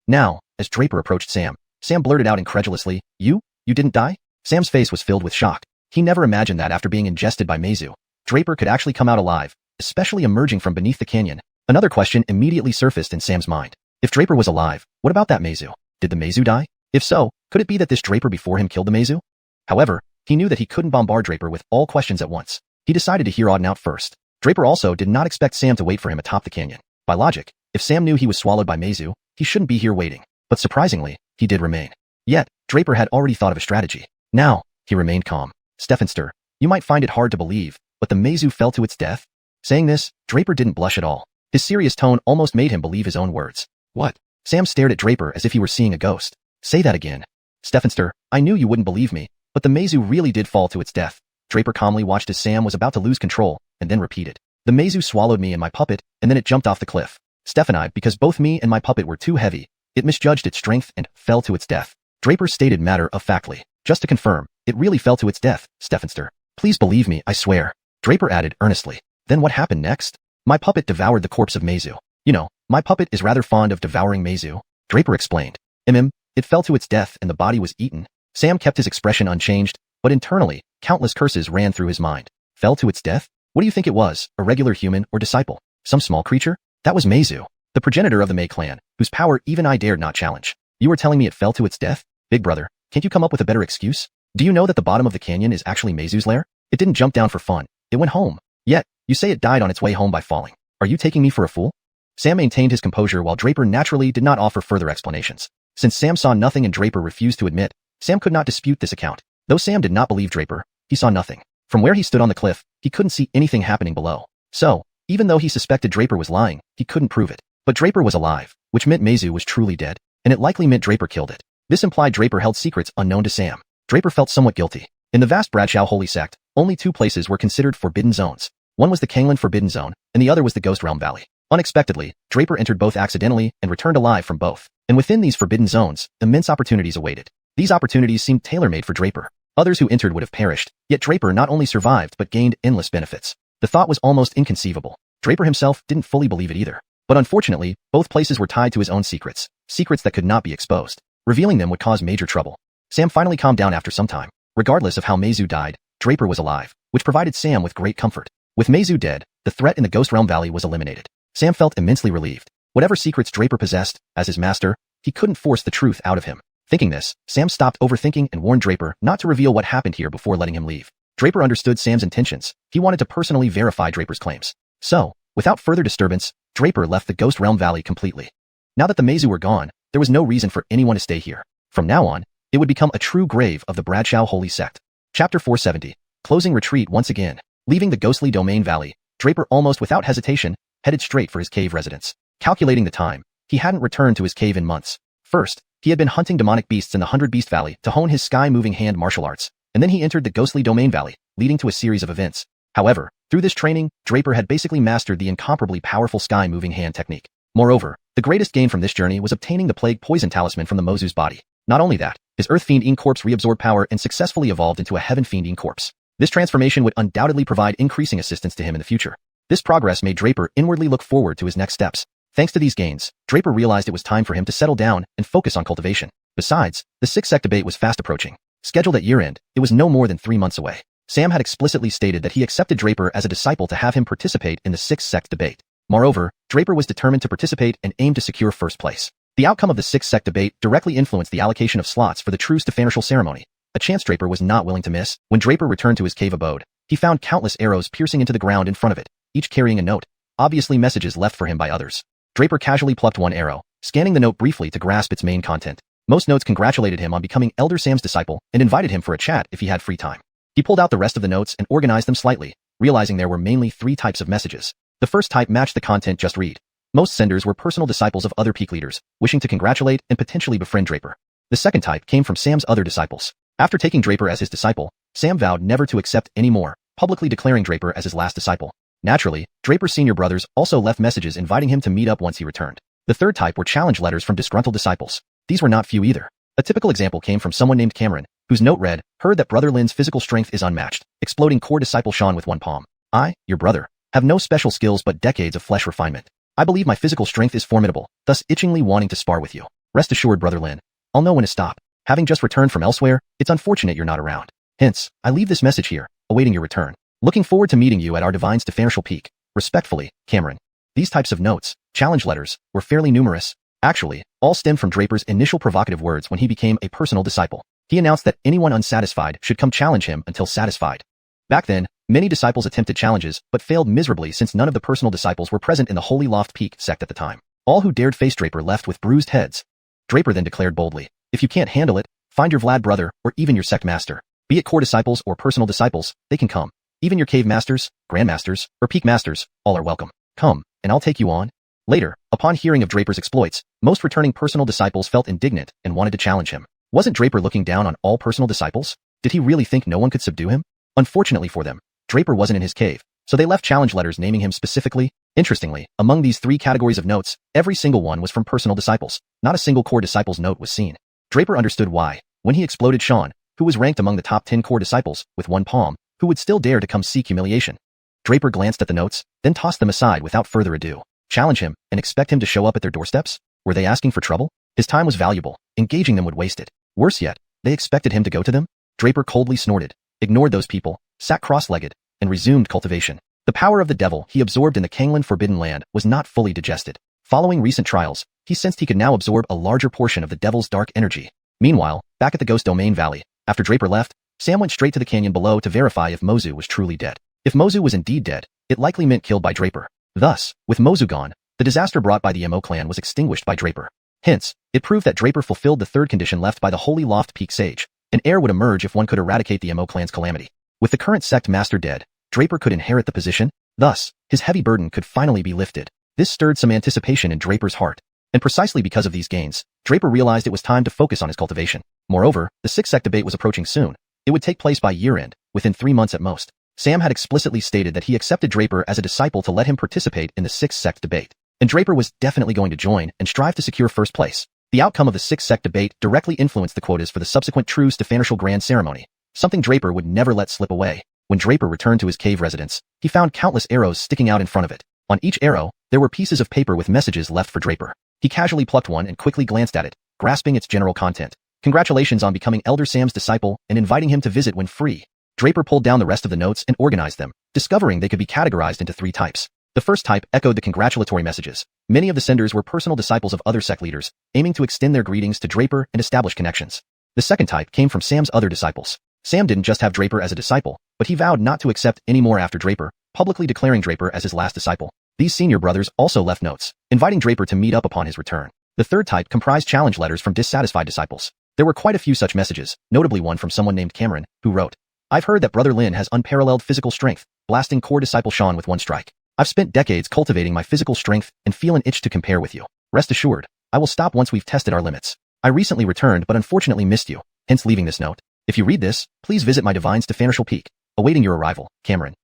Now, as Draper approached Sam blurted out incredulously, You didn't die? Sam's face was filled with shock. He never imagined that after being ingested by Meizu, Draper could actually come out alive, especially emerging from beneath the canyon. Another question immediately surfaced in Sam's mind. If Draper was alive, what about that Meizu? Did the Meizu die? If so, could it be that this Draper before him killed the Meizu? However, he knew that he couldn't bombard Draper with all questions at once. He decided to hear Auden out first. Draper also did not expect Sam to wait for him atop the canyon. By logic, if Sam knew he was swallowed by Meizu, he shouldn't be here waiting. But surprisingly, he did remain. Yet, Draper had already thought of a strategy. Now, he remained calm. Stephenster, you might find it hard to believe, but the Meizu fell to its death? Saying this, Draper didn't blush at all. His serious tone almost made him believe his own words. What? Sam stared at Draper as if he were seeing a ghost. Say that again. Stephenster, I knew you wouldn't believe me, but the Meizu really did fall to its death. Draper calmly watched as Sam was about to lose control, and then repeated. The Meizu swallowed me and my puppet, and then it jumped off the cliff. Stephanie, because both me and my puppet were too heavy, it misjudged its strength and fell to its death. Draper stated matter-of-factly. Just to confirm, it really fell to its death, Stephenster. Please believe me, I swear. Draper added earnestly. Then what happened next? My puppet devoured the corpse of Meizu. You know, my puppet is rather fond of devouring Meizu. Draper explained. It fell to its death and the body was eaten. Sam kept his expression unchanged, but internally, countless curses ran through his mind. Fell to its death? What do you think it was, a regular human or disciple? Some small creature? That was Meizu, the progenitor of the Mei clan, whose power even I dared not challenge. You were telling me it fell to its death? Big brother, can't you come up with a better excuse? Do you know that the bottom of the canyon is actually Meizu's lair? It didn't jump down for fun. It went home. Yet, you say it died on its way home by falling. Are you taking me for a fool? Sam maintained his composure while Draper naturally did not offer further explanations. Since Sam saw nothing and Draper refused to admit, Sam could not dispute this account. Though Sam did not believe Draper, he saw nothing. From where he stood on the cliff, he couldn't see anything happening below. So, even though he suspected Draper was lying, he couldn't prove it. But Draper was alive, which meant Meizu was truly dead, and it likely meant Draper killed it. This implied Draper held secrets unknown to Sam. Draper felt somewhat guilty. In the vast Bradshaw holy sect, only two places were considered forbidden zones. One was the Kangland Forbidden Zone, and the other was the Ghost Realm Valley. Unexpectedly, Draper entered both accidentally and returned alive from both. And within these forbidden zones, immense opportunities awaited. These opportunities seemed tailor-made for Draper. Others who entered would have perished, yet Draper not only survived but gained endless benefits. The thought was almost inconceivable. Draper himself didn't fully believe it either. But unfortunately, both places were tied to his own secrets that could not be exposed. Revealing them would cause major trouble. Sam finally calmed down after some time. Regardless of how Meizu died, Draper was alive, which provided Sam with great comfort. With Meizu dead, the threat in the Ghost Realm Valley was eliminated. Sam felt immensely relieved. Whatever secrets Draper possessed, as his master, he couldn't force the truth out of him. Thinking this, Sam stopped overthinking and warned Draper not to reveal what happened here before letting him leave. Draper understood Sam's intentions. He wanted to personally verify Draper's claims. So, without further disturbance, Draper left the Ghost Realm Valley completely. Now that the Meizu were gone, there was no reason for anyone to stay here. From now on, it would become a true grave of the Bradshaw Holy Sect. Chapter 470. Closing retreat once again. Leaving the ghostly domain valley, Draper almost without hesitation headed straight for his cave residence. Calculating the time, he hadn't returned to his cave in months. First, he had been hunting demonic beasts in the 100 Beast Valley to hone his sky-moving hand martial arts, and then he entered the ghostly domain valley, leading to a series of events. However, through this training, Draper had basically mastered the incomparably powerful sky-moving hand technique. Moreover, the greatest gain from this journey was obtaining the Plague Poison Talisman from the Meizu's body. Not only that, his Earth Fiend corpse reabsorbed power and successfully evolved into a Heaven Fiend corpse. This transformation would undoubtedly provide increasing assistance to him in the future. This progress made Draper inwardly look forward to his next steps. Thanks to these gains, Draper realized it was time for him to settle down and focus on cultivation. Besides, the 6th sect debate was fast approaching. Scheduled at year-end, it was no more than 3 months away. Sam had explicitly stated that he accepted Draper as a disciple to have him participate in the 6th sect debate. Moreover, Draper was determined to participate and aimed to secure first place. The outcome of the 6th sect debate directly influenced the allocation of slots for the Truce to Fanartial ceremony, a chance Draper was not willing to miss. When Draper returned to his cave abode, he found countless arrows piercing into the ground in front of it, each carrying a note, obviously messages left for him by others. Draper casually plucked one arrow, scanning the note briefly to grasp its main content. Most notes congratulated him on becoming Elder Sam's disciple and invited him for a chat if he had free time. He pulled out the rest of the notes and organized them slightly, realizing there were mainly 3 types of messages. The first type matched the content just read. Most senders were personal disciples of other peak leaders, wishing to congratulate and potentially befriend Draper. The second type came from Sam's other disciples. After taking Draper as his disciple, Sam vowed never to accept any more, publicly declaring Draper as his last disciple. Naturally, Draper's senior brothers also left messages inviting him to meet up once he returned. The third type were challenge letters from disgruntled disciples. these were not few either. A typical example came from someone named Cameron, whose note read, heard that Brother Lin's physical strength is unmatched, exploding core disciple Xian with one palm. I, your brother, have no special skills but decades of flesh refinement. I believe my physical strength is formidable, thus itchingly wanting to spar with you. Rest assured, Brother Lin, I'll know when to stop. Having just returned from elsewhere, it's unfortunate you're not around. Hence, I leave this message here, awaiting your return. Looking forward to meeting you at our Divines to Ancestral Peak. Respectfully, Cameron. These types of notes, challenge letters, were fairly numerous. Actually, all stemmed from Draper's initial provocative words when he became a personal disciple. He announced that anyone unsatisfied should come challenge him until satisfied. Back then, many disciples attempted challenges, but failed miserably since none of the personal disciples were present in the Holy Loft Peak sect at the time. All who dared face Draper left with bruised heads. Draper then declared boldly, if you can't handle it, find your Vlad brother or even your sect master. Be it core disciples or personal disciples, they can come. Even your cave masters, grandmasters, or peak masters, all are welcome. Come, and I'll take you on. Later, upon hearing of Draper's exploits, most returning personal disciples felt indignant and wanted to challenge him. Wasn't Draper looking down on all personal disciples? Did he really think no one could subdue him? Unfortunately for them, Draper wasn't in his cave, so they left challenge letters naming him specifically. Interestingly, among these three categories of notes, every single one was from personal disciples. Not a single core disciple's note was seen. Draper understood why, when he exploded Xian, who was ranked among the top 10 core disciples, with one palm, who would still dare to come seek humiliation. Draper glanced at the notes, then tossed them aside without further ado. Challenge him, and expect him to show up at their doorsteps? Were they asking for trouble? His time was valuable, engaging them would waste it. Worse yet, they expected him to go to them? Draper coldly snorted, ignored those people, sat cross-legged, and resumed cultivation. The power of the devil he absorbed in the Kanglan Forbidden Land was not fully digested. Following recent trials, he sensed he could now absorb a larger portion of the devil's dark energy. Meanwhile, back at the Ghost Domain Valley, after Draper left, Sam went straight to the canyon below to verify if Mozu was truly dead. If Mozu was indeed dead, it likely meant killed by Draper. Thus, with Mozu gone, the disaster brought by the Mo clan was extinguished by Draper. Hence, it proved that Draper fulfilled the third condition left by the Holy Loft Peak Sage. An heir would emerge if one could eradicate the Mo clan's calamity. With the current sect master dead, Draper could inherit the position. Thus, his heavy burden could finally be lifted. This stirred some anticipation in Draper's heart. And precisely because of these gains, Draper realized it was time to focus on his cultivation. Moreover, the sixth sect debate was approaching soon. It would take place by year-end, within 3 months at most. Sam had explicitly stated that he accepted Draper as a disciple to let him participate in the sixth sect debate. And Draper was definitely going to join and strive to secure first place. The outcome of the sixth sect debate directly influenced the quotas for the subsequent True Stefanishal Grand Ceremony, something Draper would never let slip away. When Draper returned to his cave residence, he found countless arrows sticking out in front of it. On each arrow, there were pieces of paper with messages left for Draper. He casually plucked one and quickly glanced at it, grasping its general content. Congratulations on becoming Elder Sam's disciple and inviting him to visit when free. Draper pulled down the rest of the notes and organized them, discovering they could be categorized into 3 types. The first type echoed the congratulatory messages. Many of the senders were personal disciples of other sect leaders, aiming to extend their greetings to Draper and establish connections. The second type came from Sam's other disciples. Sam didn't just have Draper as a disciple, but he vowed not to accept any more after Draper, publicly declaring Draper as his last disciple. These senior brothers also left notes, inviting Draper to meet up upon his return. The third type comprised challenge letters from dissatisfied disciples. There were quite a few such messages, notably one from someone named Cameron, who wrote, I've heard that Brother Lin has unparalleled physical strength, blasting core disciple Xian with one strike. I've spent decades cultivating my physical strength and feel an itch to compare with you. Rest assured, I will stop once we've tested our limits. I recently returned but unfortunately missed you, hence leaving this note. If you read this, please visit my Divines to Ancestral Peak, awaiting your arrival, Cameron.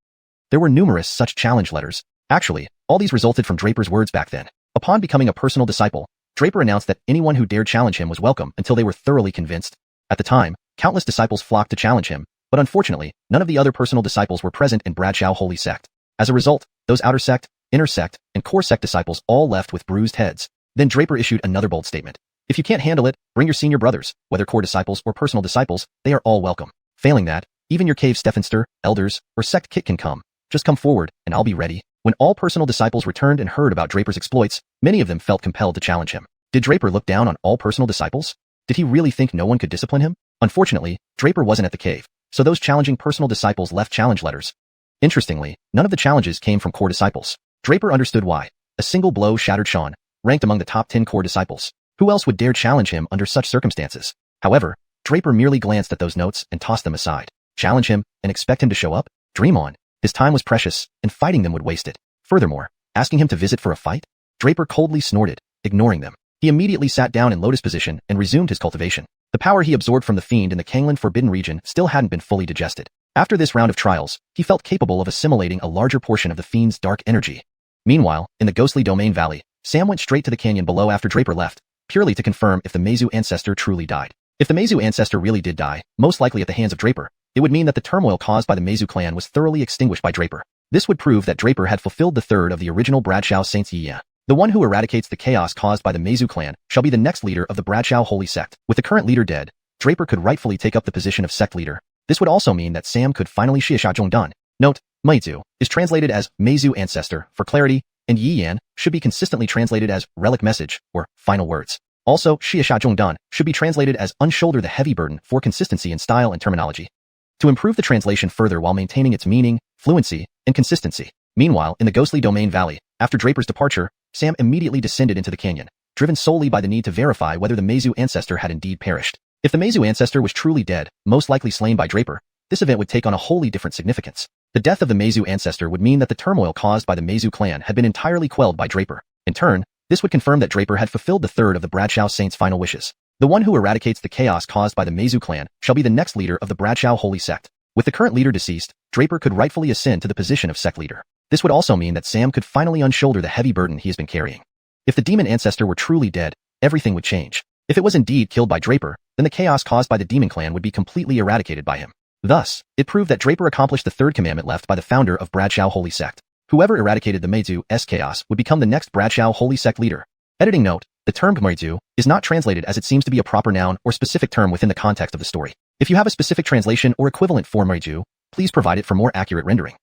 There were numerous such challenge letters. Actually, all these resulted from Draper's words back then. Upon becoming a personal disciple, Draper announced that anyone who dared challenge him was welcome until they were thoroughly convinced. At the time, countless disciples flocked to challenge him, but unfortunately, none of the other personal disciples were present in Bradshaw Holy Sect. As a result, those outer sect, inner sect, and core sect disciples all left with bruised heads. Then Draper issued another bold statement. If you can't handle it, bring your senior brothers, whether core disciples or personal disciples, they are all welcome. Failing that, even your cave Stephanster, elders, or sect kit can come. Just come forward, and I'll be ready. When all personal disciples returned and heard about Draper's exploits, many of them felt compelled to challenge him. Did Draper look down on all personal disciples? Did he really think no one could discipline him? Unfortunately, Draper wasn't at the cave, so those challenging personal disciples left challenge letters. Interestingly, none of the challenges came from core disciples. Draper understood why. A single blow shattered Xian, ranked among the top 10 core disciples. Who else would dare challenge him under such circumstances? However, Draper merely glanced at those notes and tossed them aside. Challenge him and expect him to show up? Dream on. His time was precious, and fighting them would waste it. Furthermore, asking him to visit for a fight? Draper coldly snorted, ignoring them. He immediately sat down in lotus position and resumed his cultivation. The power he absorbed from the fiend in the Kanglan Forbidden region still hadn't been fully digested. After this round of trials, he felt capable of assimilating a larger portion of the fiend's dark energy. Meanwhile, in the ghostly Domain Valley, Sam went straight to the canyon below after Draper left, purely to confirm if the Meizu ancestor truly died. If the Meizu ancestor really did die, most likely at the hands of Draper, it would mean that the turmoil caused by the Meizu clan was thoroughly extinguished by Draper. This would prove that Draper had fulfilled the third of the original Bradshaw Saints Xiuxian. The one who eradicates the chaos caused by the Meizu clan shall be the next leader of the Bradshaw Holy Sect. With the current leader dead, Draper could rightfully take up the position of sect leader. This would also mean that Sam could finally xiuxian. Note, Meizu is translated as Meizu ancestor for clarity, and Xiuxian should be consistently translated as relic message or final words. Also, xiuxian should be translated as unshoulder the heavy burden for consistency in style and terminology. To improve the translation further while maintaining its meaning, fluency, and consistency. Meanwhile, in the ghostly domain valley, after Draper's departure, Sam immediately descended into the canyon, driven solely by the need to verify whether the Meizu ancestor had indeed perished. If the Meizu ancestor was truly dead, most likely slain by Draper, this event would take on a wholly different significance. The death of the Meizu ancestor would mean that the turmoil caused by the Meizu clan had been entirely quelled by Draper. In turn, this would confirm that Draper had fulfilled the third of the Bradshaw Saints' final wishes. The one who eradicates the chaos caused by the Meizu clan shall be the next leader of the Bradshaw Holy Sect. With the current leader deceased, Draper could rightfully ascend to the position of sect leader. This would also mean that Sam could finally unshoulder the heavy burden he has been carrying. If the demon ancestor were truly dead, everything would change. If it was indeed killed by Draper, then the chaos caused by the demon clan would be completely eradicated by him. Thus, it proved that Draper accomplished the third commandment left by the founder of Bradshaw Holy Sect. Whoever eradicated the Meizu's chaos would become the next Bradshaw Holy Sect leader. Editing note, the term Meizu is not translated as it seems to be a proper noun or specific term within the context of the story. If you have a specific translation or equivalent for Meizu, please provide it for more accurate rendering.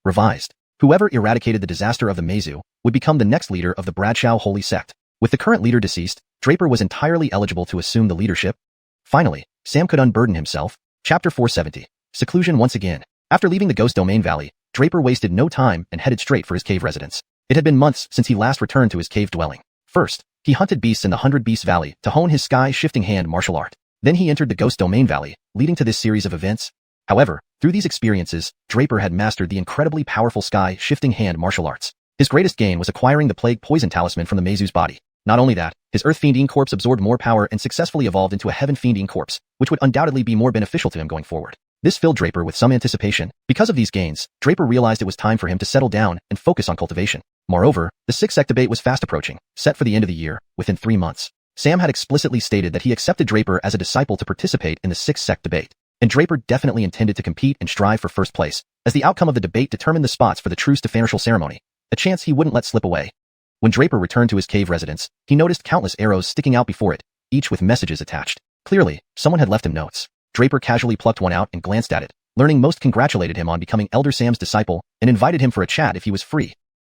Revised. Whoever eradicated the disaster of the Meizu would become the next leader of the Bradshaw Holy Sect. With the current leader deceased, Draper was entirely eligible to assume the leadership. Finally, Sam could unburden himself. Chapter 470. Seclusion once again. After leaving the Ghost Domain Valley, Draper wasted no time and headed straight for his cave residence. It had been months since he last returned to his cave dwelling. First, he hunted beasts in the 100 Beast Valley to hone his sky-shifting hand martial art. Then he entered the Ghost Domain Valley, leading to this series of events. However, through these experiences, Draper had mastered the incredibly powerful sky-shifting hand martial arts. His greatest gain was acquiring the Plague Poison Talisman from the Meizu's body. Not only that, his Earth Fiendine corpse absorbed more power and successfully evolved into a Heaven Fiendine corpse, which would undoubtedly be more beneficial to him going forward. This filled Draper with some anticipation. Because of these gains, Draper realized it was time for him to settle down and focus on cultivation. Moreover, the 6th sect debate was fast approaching, set for the end of the year, within 3 months. Sam had explicitly stated that he accepted Draper as a disciple to participate in the 6th sect debate, and Draper definitely intended to compete and strive for first place, as the outcome of the debate determined the spots for the Truce to Fanatical ceremony, a chance he wouldn't let slip away. When Draper returned to his cave residence, he noticed countless arrows sticking out before it, each with messages attached. Clearly, someone had left him notes. Draper casually plucked one out and glanced at it. Learning Most congratulated him on becoming Elder Sam's disciple and invited him for a chat if he was free.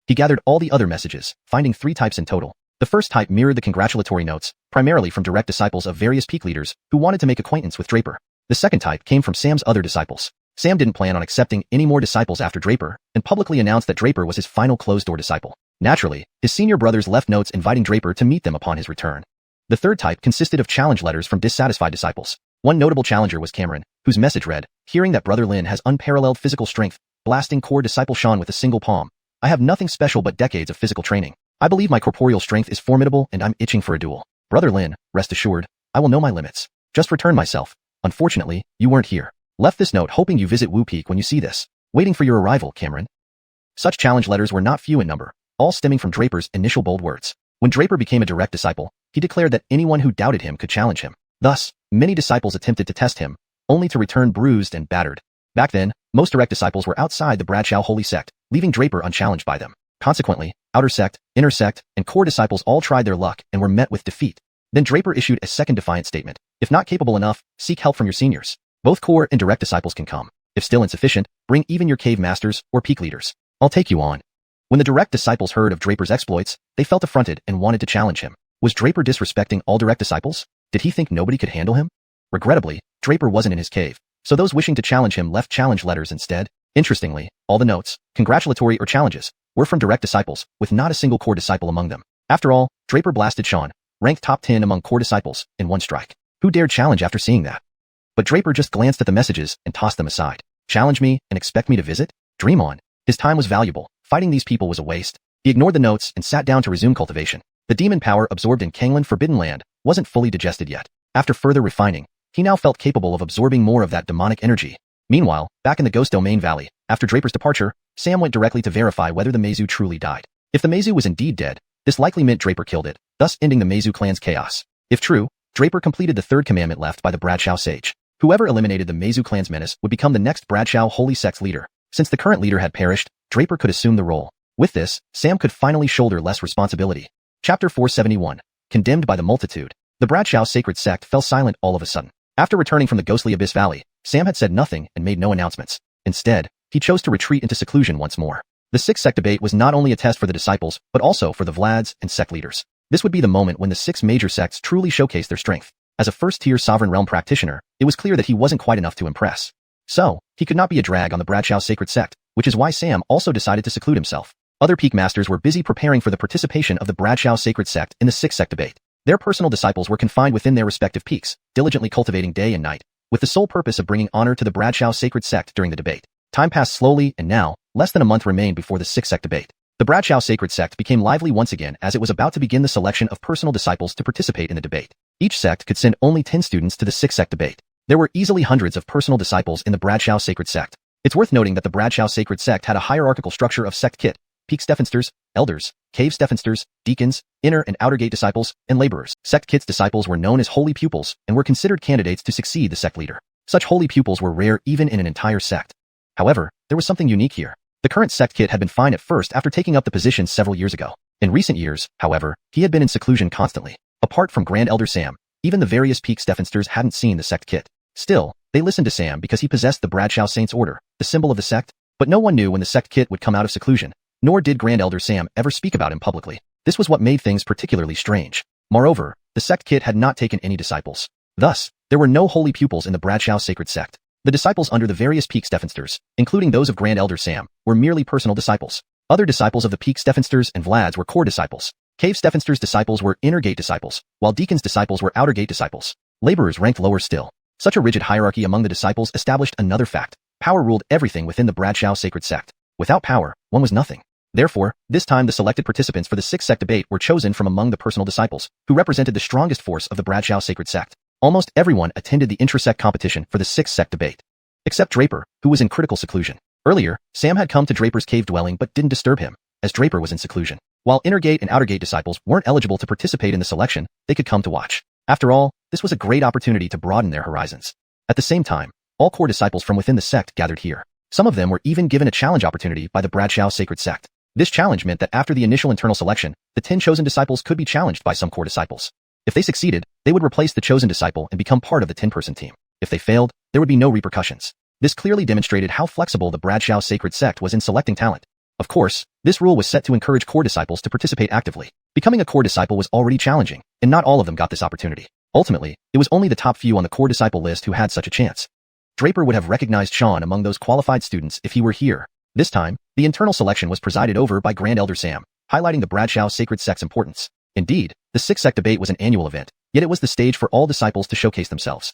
He gathered all the other messages, finding 3 types in total. The first type mirrored the congratulatory notes, primarily from direct disciples of various peak leaders who wanted to make acquaintance with Draper. The second type came from Sam's other disciples. Sam didn't plan on accepting any more disciples after Draper, and publicly announced that Draper was his final closed-door disciple. Naturally, his senior brothers left notes inviting Draper to meet them upon his return. The third type consisted of challenge letters from dissatisfied disciples. One notable challenger was Cameron, whose message read, "Hearing that Brother Lin has unparalleled physical strength, blasting core disciple Sean with a single palm. I have nothing special but decades of physical training. I believe my corporeal strength is formidable and I'm itching for a duel. Brother Lin, rest assured, I will know my limits. Just returned myself. Unfortunately, you weren't here. Left this note hoping you visit Wu Peak when you see this. Waiting for your arrival, Cameron." Such challenge letters were not few in number, all stemming from Draper's initial bold words. When Draper became a direct disciple, he declared that anyone who doubted him could challenge him. Thus, many disciples attempted to test him, only to return bruised and battered. Back then, most direct disciples were outside the Bradshaw Holy Sect, leaving Draper unchallenged by them. Consequently, outer sect, inner sect, and core disciples all tried their luck and were met with defeat. Then Draper issued a second defiant statement. If not capable enough, seek help from your seniors. Both core and direct disciples can come. If still insufficient, bring even your cave masters or peak leaders. I'll take you on. When the direct disciples heard of Draper's exploits, they felt affronted and wanted to challenge him. Was Draper disrespecting all direct disciples? Did he think nobody could handle him? Regrettably, Draper wasn't in his cave, so those wishing to challenge him left challenge letters instead. Interestingly, all the notes, congratulatory or challenges, were from direct disciples, with not a single core disciple among them. After all, Draper blasted Sean, ranked top 10 among core disciples, in one strike. Who dared challenge after seeing that? But Draper just glanced at the messages and tossed them aside. Challenge me and expect me to visit? Dream on. His time was valuable. Fighting these people was a waste. He ignored the notes and sat down to resume cultivation. The demon power absorbed in Kanglan Forbidden Land wasn't fully digested yet. After further refining, he now felt capable of absorbing more of that demonic energy. Meanwhile, back in the Ghost Domain Valley, after Draper's departure, Sam went directly to verify whether the Meizu truly died. If the Meizu was indeed dead, this likely meant Draper killed it, thus ending the Meizu clan's chaos. If true, Draper completed the third commandment left by the Bradshaw sage. Whoever eliminated the Meizu clan's menace would become the next Bradshaw holy sect's leader. Since the current leader had perished, Draper could assume the role. With this, Sam could finally shoulder less responsibility. Chapter 471. Condemned by the multitude. The Bradshaw sacred sect fell silent all of a sudden. After returning from the ghostly Abyss Valley, Sam had said nothing and made no announcements. Instead, he chose to retreat into seclusion once more. The sixth sect debate was not only a test for the disciples, but also for the Vlads and sect leaders. This would be the moment when the six major sects truly showcased their strength. As a first-tier sovereign realm practitioner, it was clear that he wasn't quite enough to impress. So, he could not be a drag on the Bradshaw sacred sect, which is why Sam also decided to seclude himself. Other peak masters were busy preparing for the participation of the Bradshaw sacred sect in the sixth sect debate. Their personal disciples were confined within their respective peaks, diligently cultivating day and night, with the sole purpose of bringing honor to the Bradshaw sacred sect during the debate. Time passed slowly, and now, less than a month remained before the sixth sect debate. The Bradshaw sacred sect became lively once again as it was about to begin the selection of personal disciples to participate in the debate. Each sect could send only 10 students to the sixth sect debate. There were easily hundreds of personal disciples in the Bradshaw sacred sect. It's worth noting that the Bradshaw sacred sect had a hierarchical structure of sect kit, peak Stephensters, elders, cave Stephensters, deacons, inner and outer gate disciples, and laborers. Sect kit's disciples were known as holy pupils and were considered candidates to succeed the sect leader. Such holy pupils were rare even in an entire sect. However, there was something unique here. The current sect kit had been fine at first after taking up the position several years ago. In recent years, however, he had been in seclusion constantly. Apart from Grand Elder Sam, even the various peak Stephensters hadn't seen the sect kit. Still, they listened to Sam because he possessed the Bradshaw Saints Order, the symbol of the sect, but no one knew when the sect kit would come out of seclusion, nor did Grand Elder Sam ever speak about him publicly. This was what made things particularly strange. Moreover, the sect kit had not taken any disciples. Thus, there were no holy pupils in the Bradshaw sacred sect. The disciples under the various peak Stephensters, including those of Grand Elder Sam, were merely personal disciples. Other disciples of the peak Stephensters and Vlads were core disciples. Cave Stephensters disciples were inner gate disciples, while deacons disciples were outer gate disciples. Laborers ranked lower still. Such a rigid hierarchy among the disciples established another fact. Power ruled everything within the Bradshaw sacred sect. Without power, one was nothing. Therefore, this time the selected participants for the sixth sect debate were chosen from among the personal disciples, who represented the strongest force of the Bradshaw sacred sect. Almost everyone attended the intra-sect competition for the sixth sect debate. Except Draper, who was in critical seclusion. Earlier, Sam had come to Draper's cave dwelling but didn't disturb him, as Draper was in seclusion. While inner gate and outer gate disciples weren't eligible to participate in the selection, they could come to watch. After all, this was a great opportunity to broaden their horizons. At the same time, all core disciples from within the sect gathered here. Some of them were even given a challenge opportunity by the Bradshaw sacred sect. This challenge meant that after the initial internal selection, the 10 chosen disciples could be challenged by some core disciples. If they succeeded, they would replace the chosen disciple and become part of the 10-person team. If they failed, there would be no repercussions. This clearly demonstrated how flexible the Bradshaw sacred sect was in selecting talent. Of course, this rule was set to encourage core disciples to participate actively. Becoming a core disciple was already challenging, and not all of them got this opportunity. Ultimately, it was only the top few on the core disciple list who had such a chance. Draper would have recognized Sean among those qualified students if he were here. This time, the internal selection was presided over by Grand Elder Sam, highlighting the Bradshaw sacred sect's importance. Indeed, the sixth sect debate was an annual event, yet it was the stage for all disciples to showcase themselves.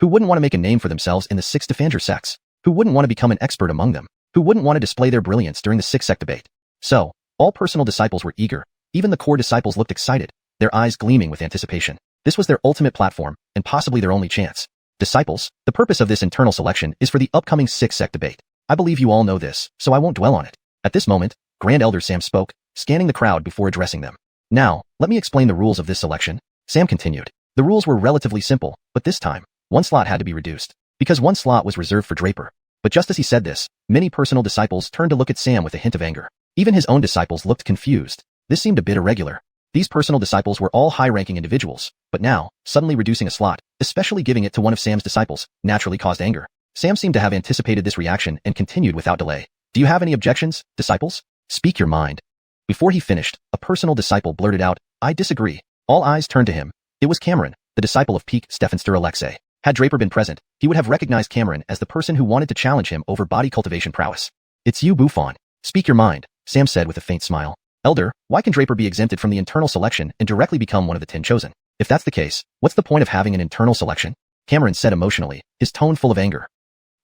Who wouldn't want to make a name for themselves in the six Stephanger sects? Who wouldn't want to become an expert among them? Who wouldn't want to display their brilliance during the sixth sect debate? So, all personal disciples were eager. Even the core disciples looked excited, their eyes gleaming with anticipation. This was their ultimate platform, and possibly their only chance. Disciples, the purpose of this internal selection is for the upcoming sixth sect debate. I believe you all know this, so I won't dwell on it. At this moment, Grand Elder Sam spoke, scanning the crowd before addressing them. Now, let me explain the rules of this selection. Sam continued. The rules were relatively simple, but this time, one slot had to be reduced, because one slot was reserved for Draper. But just as he said this, many personal disciples turned to look at Sam with a hint of anger. Even his own disciples looked confused. This seemed a bit irregular. These personal disciples were all high-ranking individuals, but now, suddenly reducing a slot, especially giving it to one of Sam's disciples, naturally caused anger. Sam seemed to have anticipated this reaction and continued without delay. Do you have any objections, disciples? Speak your mind. Before he finished, a personal disciple blurted out, I disagree. All eyes turned to him. It was Cameron, the disciple of Peak Stephenster Alexei. Had Draper been present, he would have recognized Cameron as the person who wanted to challenge him over body cultivation prowess. It's you, Buffon. Speak your mind, Sam said with a faint smile. Elder, why can Draper be exempted from the internal selection and directly become one of the 10 chosen? If that's the case, what's the point of having an internal selection? Cameron said emotionally, his tone full of anger.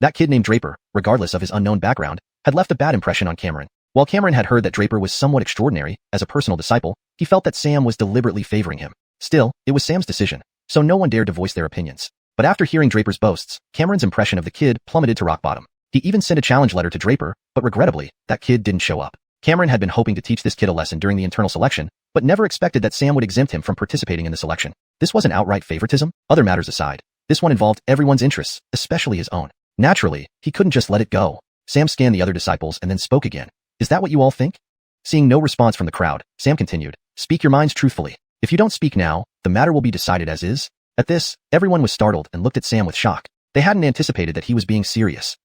That kid named Draper, regardless of his unknown background, had left a bad impression on Cameron. While Cameron had heard that Draper was somewhat extraordinary, as a personal disciple, he felt that Sam was deliberately favoring him. Still, it was Sam's decision, so no one dared to voice their opinions. But after hearing Draper's boasts, Cameron's impression of the kid plummeted to rock bottom. He even sent a challenge letter to Draper, but regrettably, that kid didn't show up. Cameron had been hoping to teach this kid a lesson during the internal selection, but never expected that Sam would exempt him from participating in the selection. This wasn't outright favoritism, other matters aside. This one involved everyone's interests, especially his own. Naturally, he couldn't just let it go. Sam scanned the other disciples and then spoke again. Is that what you all think? Seeing no response from the crowd, Sam continued. Speak your minds truthfully. If you don't speak now, the matter will be decided as is. At this, everyone was startled and looked at Sam with shock. They hadn't anticipated that he was being serious.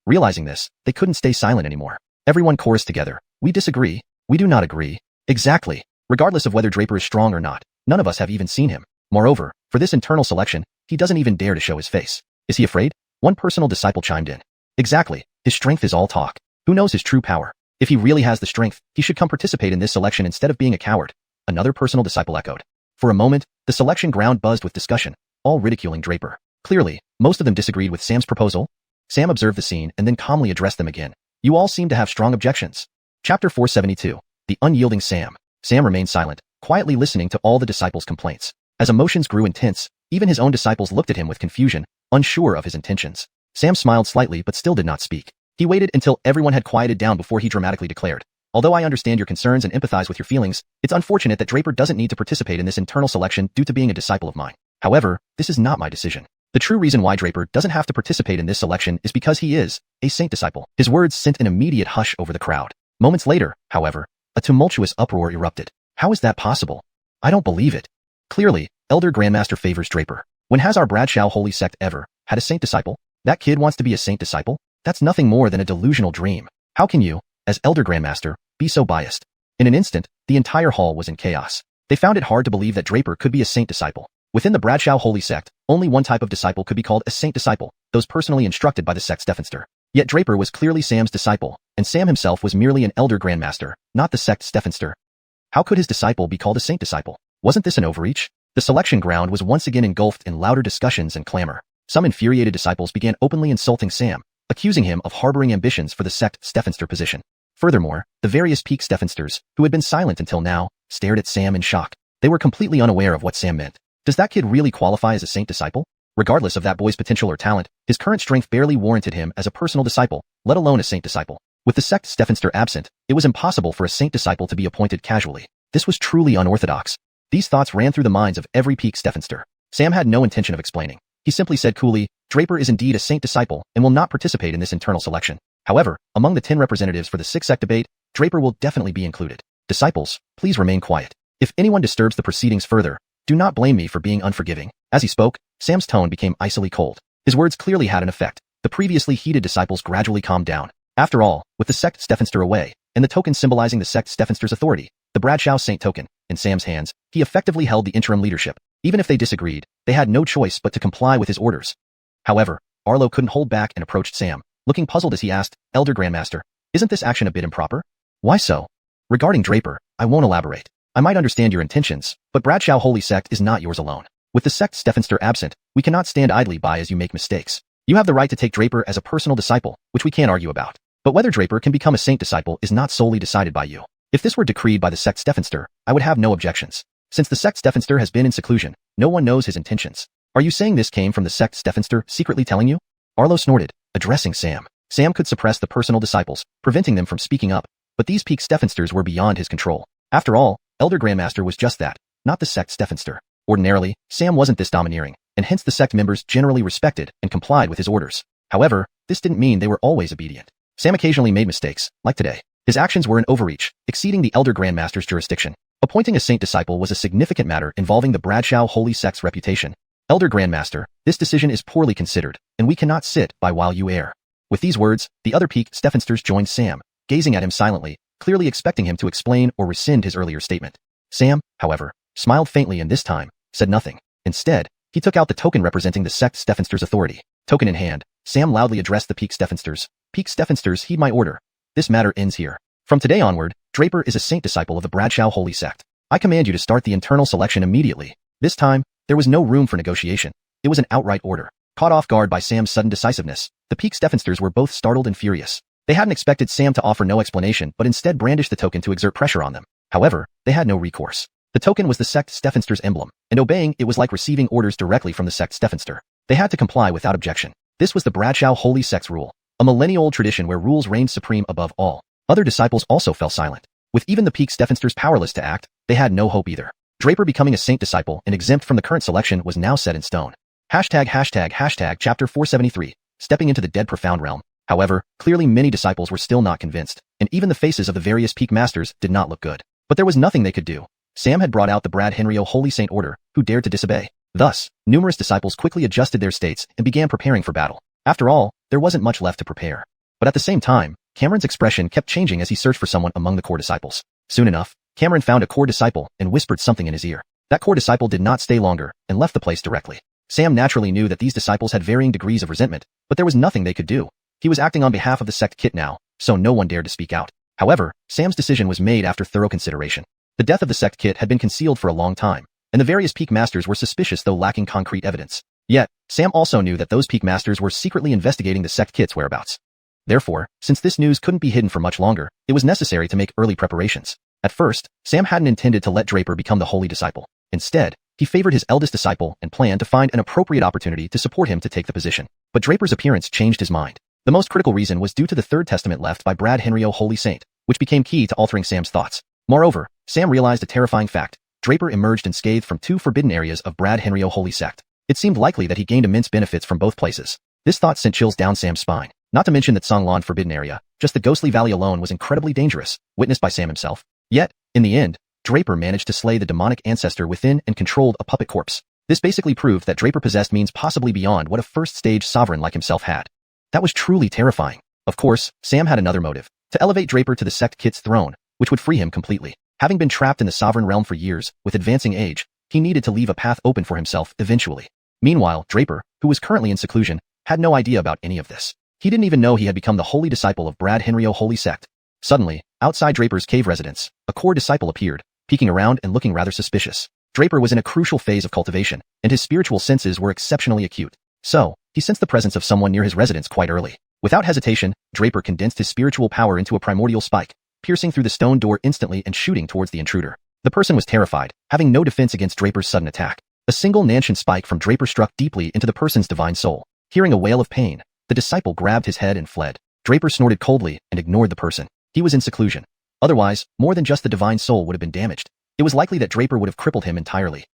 Realizing this, they couldn't stay silent anymore. Everyone chorused together. We disagree. We do not agree. Exactly. Regardless of whether Draper is strong or not, none of us have even seen him. Moreover, for this internal selection, he doesn't even dare to show his face. Is he afraid? One personal disciple chimed in. Exactly. His strength is all talk. Who knows his true power? If he really has the strength, he should come participate in this selection instead of being a coward. Another personal disciple echoed. For a moment, the selection ground buzzed with discussion, all ridiculing Draper. Clearly, most of them disagreed with Sam's proposal. Sam observed the scene and then calmly addressed them again. You all seem to have strong objections. Chapter 472. The Unyielding Sam. Sam remained silent, quietly listening to all the disciples' complaints. As emotions grew intense, even his own disciples looked at him with confusion, unsure of his intentions. Sam smiled slightly but still did not speak. He waited until everyone had quieted down before he dramatically declared. Although I understand your concerns and empathize with your feelings, it's unfortunate that Draper doesn't need to participate in this internal selection due to being a disciple of mine. However, this is not my decision. The true reason why Draper doesn't have to participate in this selection is because he is a saint disciple. His words sent an immediate hush over the crowd. Moments later, however, a tumultuous uproar erupted. How is that possible? I don't believe it. Clearly, Elder Grandmaster favors Draper. When has our Bradshaw holy sect ever had a saint disciple? That kid wants to be a saint disciple? That's nothing more than a delusional dream. How can you, as Elder Grandmaster, be so biased? In an instant, the entire hall was in chaos. They found it hard to believe that Draper could be a saint disciple. Within the Bradshaw holy sect, only one type of disciple could be called a saint disciple, those personally instructed by the sect's Stephanster. Yet Draper was clearly Sam's disciple, and Sam himself was merely an Elder Grandmaster, not the sect's Stephanster. How could his disciple be called a saint disciple? Wasn't this an overreach? The selection ground was once again engulfed in louder discussions and clamor. Some infuriated disciples began openly insulting Sam, accusing him of harboring ambitions for the sect Stephanster position. Furthermore, the various peak Stephansters, who had been silent until now, stared at Sam in shock. They were completely unaware of what Sam meant. Does that kid really qualify as a saint disciple? Regardless of that boy's potential or talent, his current strength barely warranted him as a personal disciple, let alone a saint disciple. With the sect Stephanster absent, it was impossible for a saint disciple to be appointed casually. This was truly unorthodox. These thoughts ran through the minds of every peak Stephanster. Sam had no intention of explaining. He simply said coolly, Draper is indeed a saint disciple and will not participate in this internal selection. However, among the 10 representatives for the 6-sect debate, Draper will definitely be included. Disciples, please remain quiet. If anyone disturbs the proceedings further, do not blame me for being unforgiving. As he spoke, Sam's tone became icily cold. His words clearly had an effect. The previously heated disciples gradually calmed down. After all, with the sect Stephanster away, and the token symbolizing the sect Stephanster's authority, the Bradshaw Saint token, in Sam's hands, he effectively held the interim leadership. Even if they disagreed, they had no choice but to comply with his orders. However, Arlo couldn't hold back and approached Sam, looking puzzled as he asked, Elder Grandmaster, isn't this action a bit improper? Why so? Regarding Draper, I won't elaborate. I might understand your intentions, but Bradshaw Holy Sect is not yours alone. With the sect Stephanster absent, we cannot stand idly by as you make mistakes. You have the right to take Draper as a personal disciple, which we can't argue about. But whether Draper can become a saint disciple is not solely decided by you. If this were decreed by the sect Stephanster, I would have no objections. Since the sect Stephanster has been in seclusion, no one knows his intentions. Are you saying this came from the sect Stephanster secretly telling you? Arlo snorted, addressing Sam. Sam could suppress the personal disciples, preventing them from speaking up, but these peak Stephansters were beyond his control. After all, Elder Grandmaster was just that, not the sect Stephanster. Ordinarily, Sam wasn't this domineering, and hence the sect members generally respected and complied with his orders. However, this didn't mean they were always obedient. Sam occasionally made mistakes, like today. His actions were an overreach, exceeding the Elder Grandmaster's jurisdiction. Appointing a saint disciple was a significant matter involving the Bradshaw Holy Sect's reputation. Elder Grandmaster, this decision is poorly considered, and we cannot sit by while you err. With these words, the other peak Stephansters joined Sam, gazing at him silently, clearly expecting him to explain or rescind his earlier statement. Sam, however, smiled faintly and this time, said nothing. Instead, he took out the token representing the sect Stephanster's authority. Token in hand, Sam loudly addressed the peak Stephansters. Peak Stephansters, heed my order. This matter ends here. From today onward, Draper is a saint disciple of the Bradshaw Holy Sect. I command you to start the internal selection immediately. This time, there was no room for negotiation. It was an outright order. Caught off guard by Sam's sudden decisiveness, the peak Stephansters were both startled and furious. They hadn't expected Sam to offer no explanation but instead brandish the token to exert pressure on them. However, they had no recourse. The token was the sect Stephanster's emblem, and obeying it was like receiving orders directly from the sect Stephanster. They had to comply without objection. This was the Bradshaw Holy Sect's rule, a millennial-old tradition where rules reigned supreme above all. Other disciples also fell silent. With even the peak Stephansters powerless to act, they had no hope either. Draper becoming a saint disciple and exempt from the current selection was now set in stone. Chapter 473, stepping into the dead profound realm. However, clearly many disciples were still not convinced, and even the faces of the various peak masters did not look good. But there was nothing they could do. Sam had brought out the Brad Henrio Holy Saint Order, who dared to disobey. Thus, numerous disciples quickly adjusted their states and began preparing for battle. After all, there wasn't much left to prepare. But at the same time, Cameron's expression kept changing as he searched for someone among the core disciples. Soon enough, Cameron found a core disciple and whispered something in his ear. That core disciple did not stay longer and left the place directly. Sam naturally knew that these disciples had varying degrees of resentment, but there was nothing they could do. He was acting on behalf of the sect kit now, so no one dared to speak out. However, Sam's decision was made after thorough consideration. The death of the sect kit had been concealed for a long time, and the various peak masters were suspicious though lacking concrete evidence. Yet, Sam also knew that those peak masters were secretly investigating the sect kit's whereabouts. Therefore, since this news couldn't be hidden for much longer, it was necessary to make early preparations. At first, Sam hadn't intended to let Draper become the holy disciple. Instead, he favored his eldest disciple and planned to find an appropriate opportunity to support him to take the position. But Draper's appearance changed his mind. The most critical reason was due to the third testament left by Brad Henrio Holy Saint, which became key to altering Sam's thoughts. Moreover, Sam realized a terrifying fact. Draper emerged unscathed from two forbidden areas of Brad Henrio Holy Sect. It seemed likely that he gained immense benefits from both places. This thought sent chills down Sam's spine. Not to mention that Songlan Forbidden Area, just the Ghostly Valley alone was incredibly dangerous, witnessed by Sam himself. Yet, in the end, Draper managed to slay the demonic ancestor within and controlled a puppet corpse. This basically proved that Draper possessed means possibly beyond what a first-stage sovereign like himself had. That was truly terrifying. Of course, Sam had another motive, to elevate Draper to the sect kit's throne, which would free him completely. Having been trapped in the sovereign realm for years, with advancing age, he needed to leave a path open for himself eventually. Meanwhile, Draper, who was currently in seclusion, had no idea about any of this. He didn't even know he had become the holy disciple of Brad Henrio Holy Sect. Suddenly, outside Draper's cave residence, a core disciple appeared, peeking around and looking rather suspicious. Draper was in a crucial phase of cultivation, and his spiritual senses were exceptionally acute. So, he sensed the presence of someone near his residence quite early. Without hesitation, Draper condensed his spiritual power into a primordial spike, piercing through the stone door instantly and shooting towards the intruder. The person was terrified, having no defense against Draper's sudden attack. A single Nanshan spike from Draper struck deeply into the person's divine soul. Hearing a wail of pain, the disciple grabbed his head and fled. Draper snorted coldly and ignored the person. He was in seclusion. Otherwise, more than just the divine soul would have been damaged. It was likely that Draper would have crippled him entirely.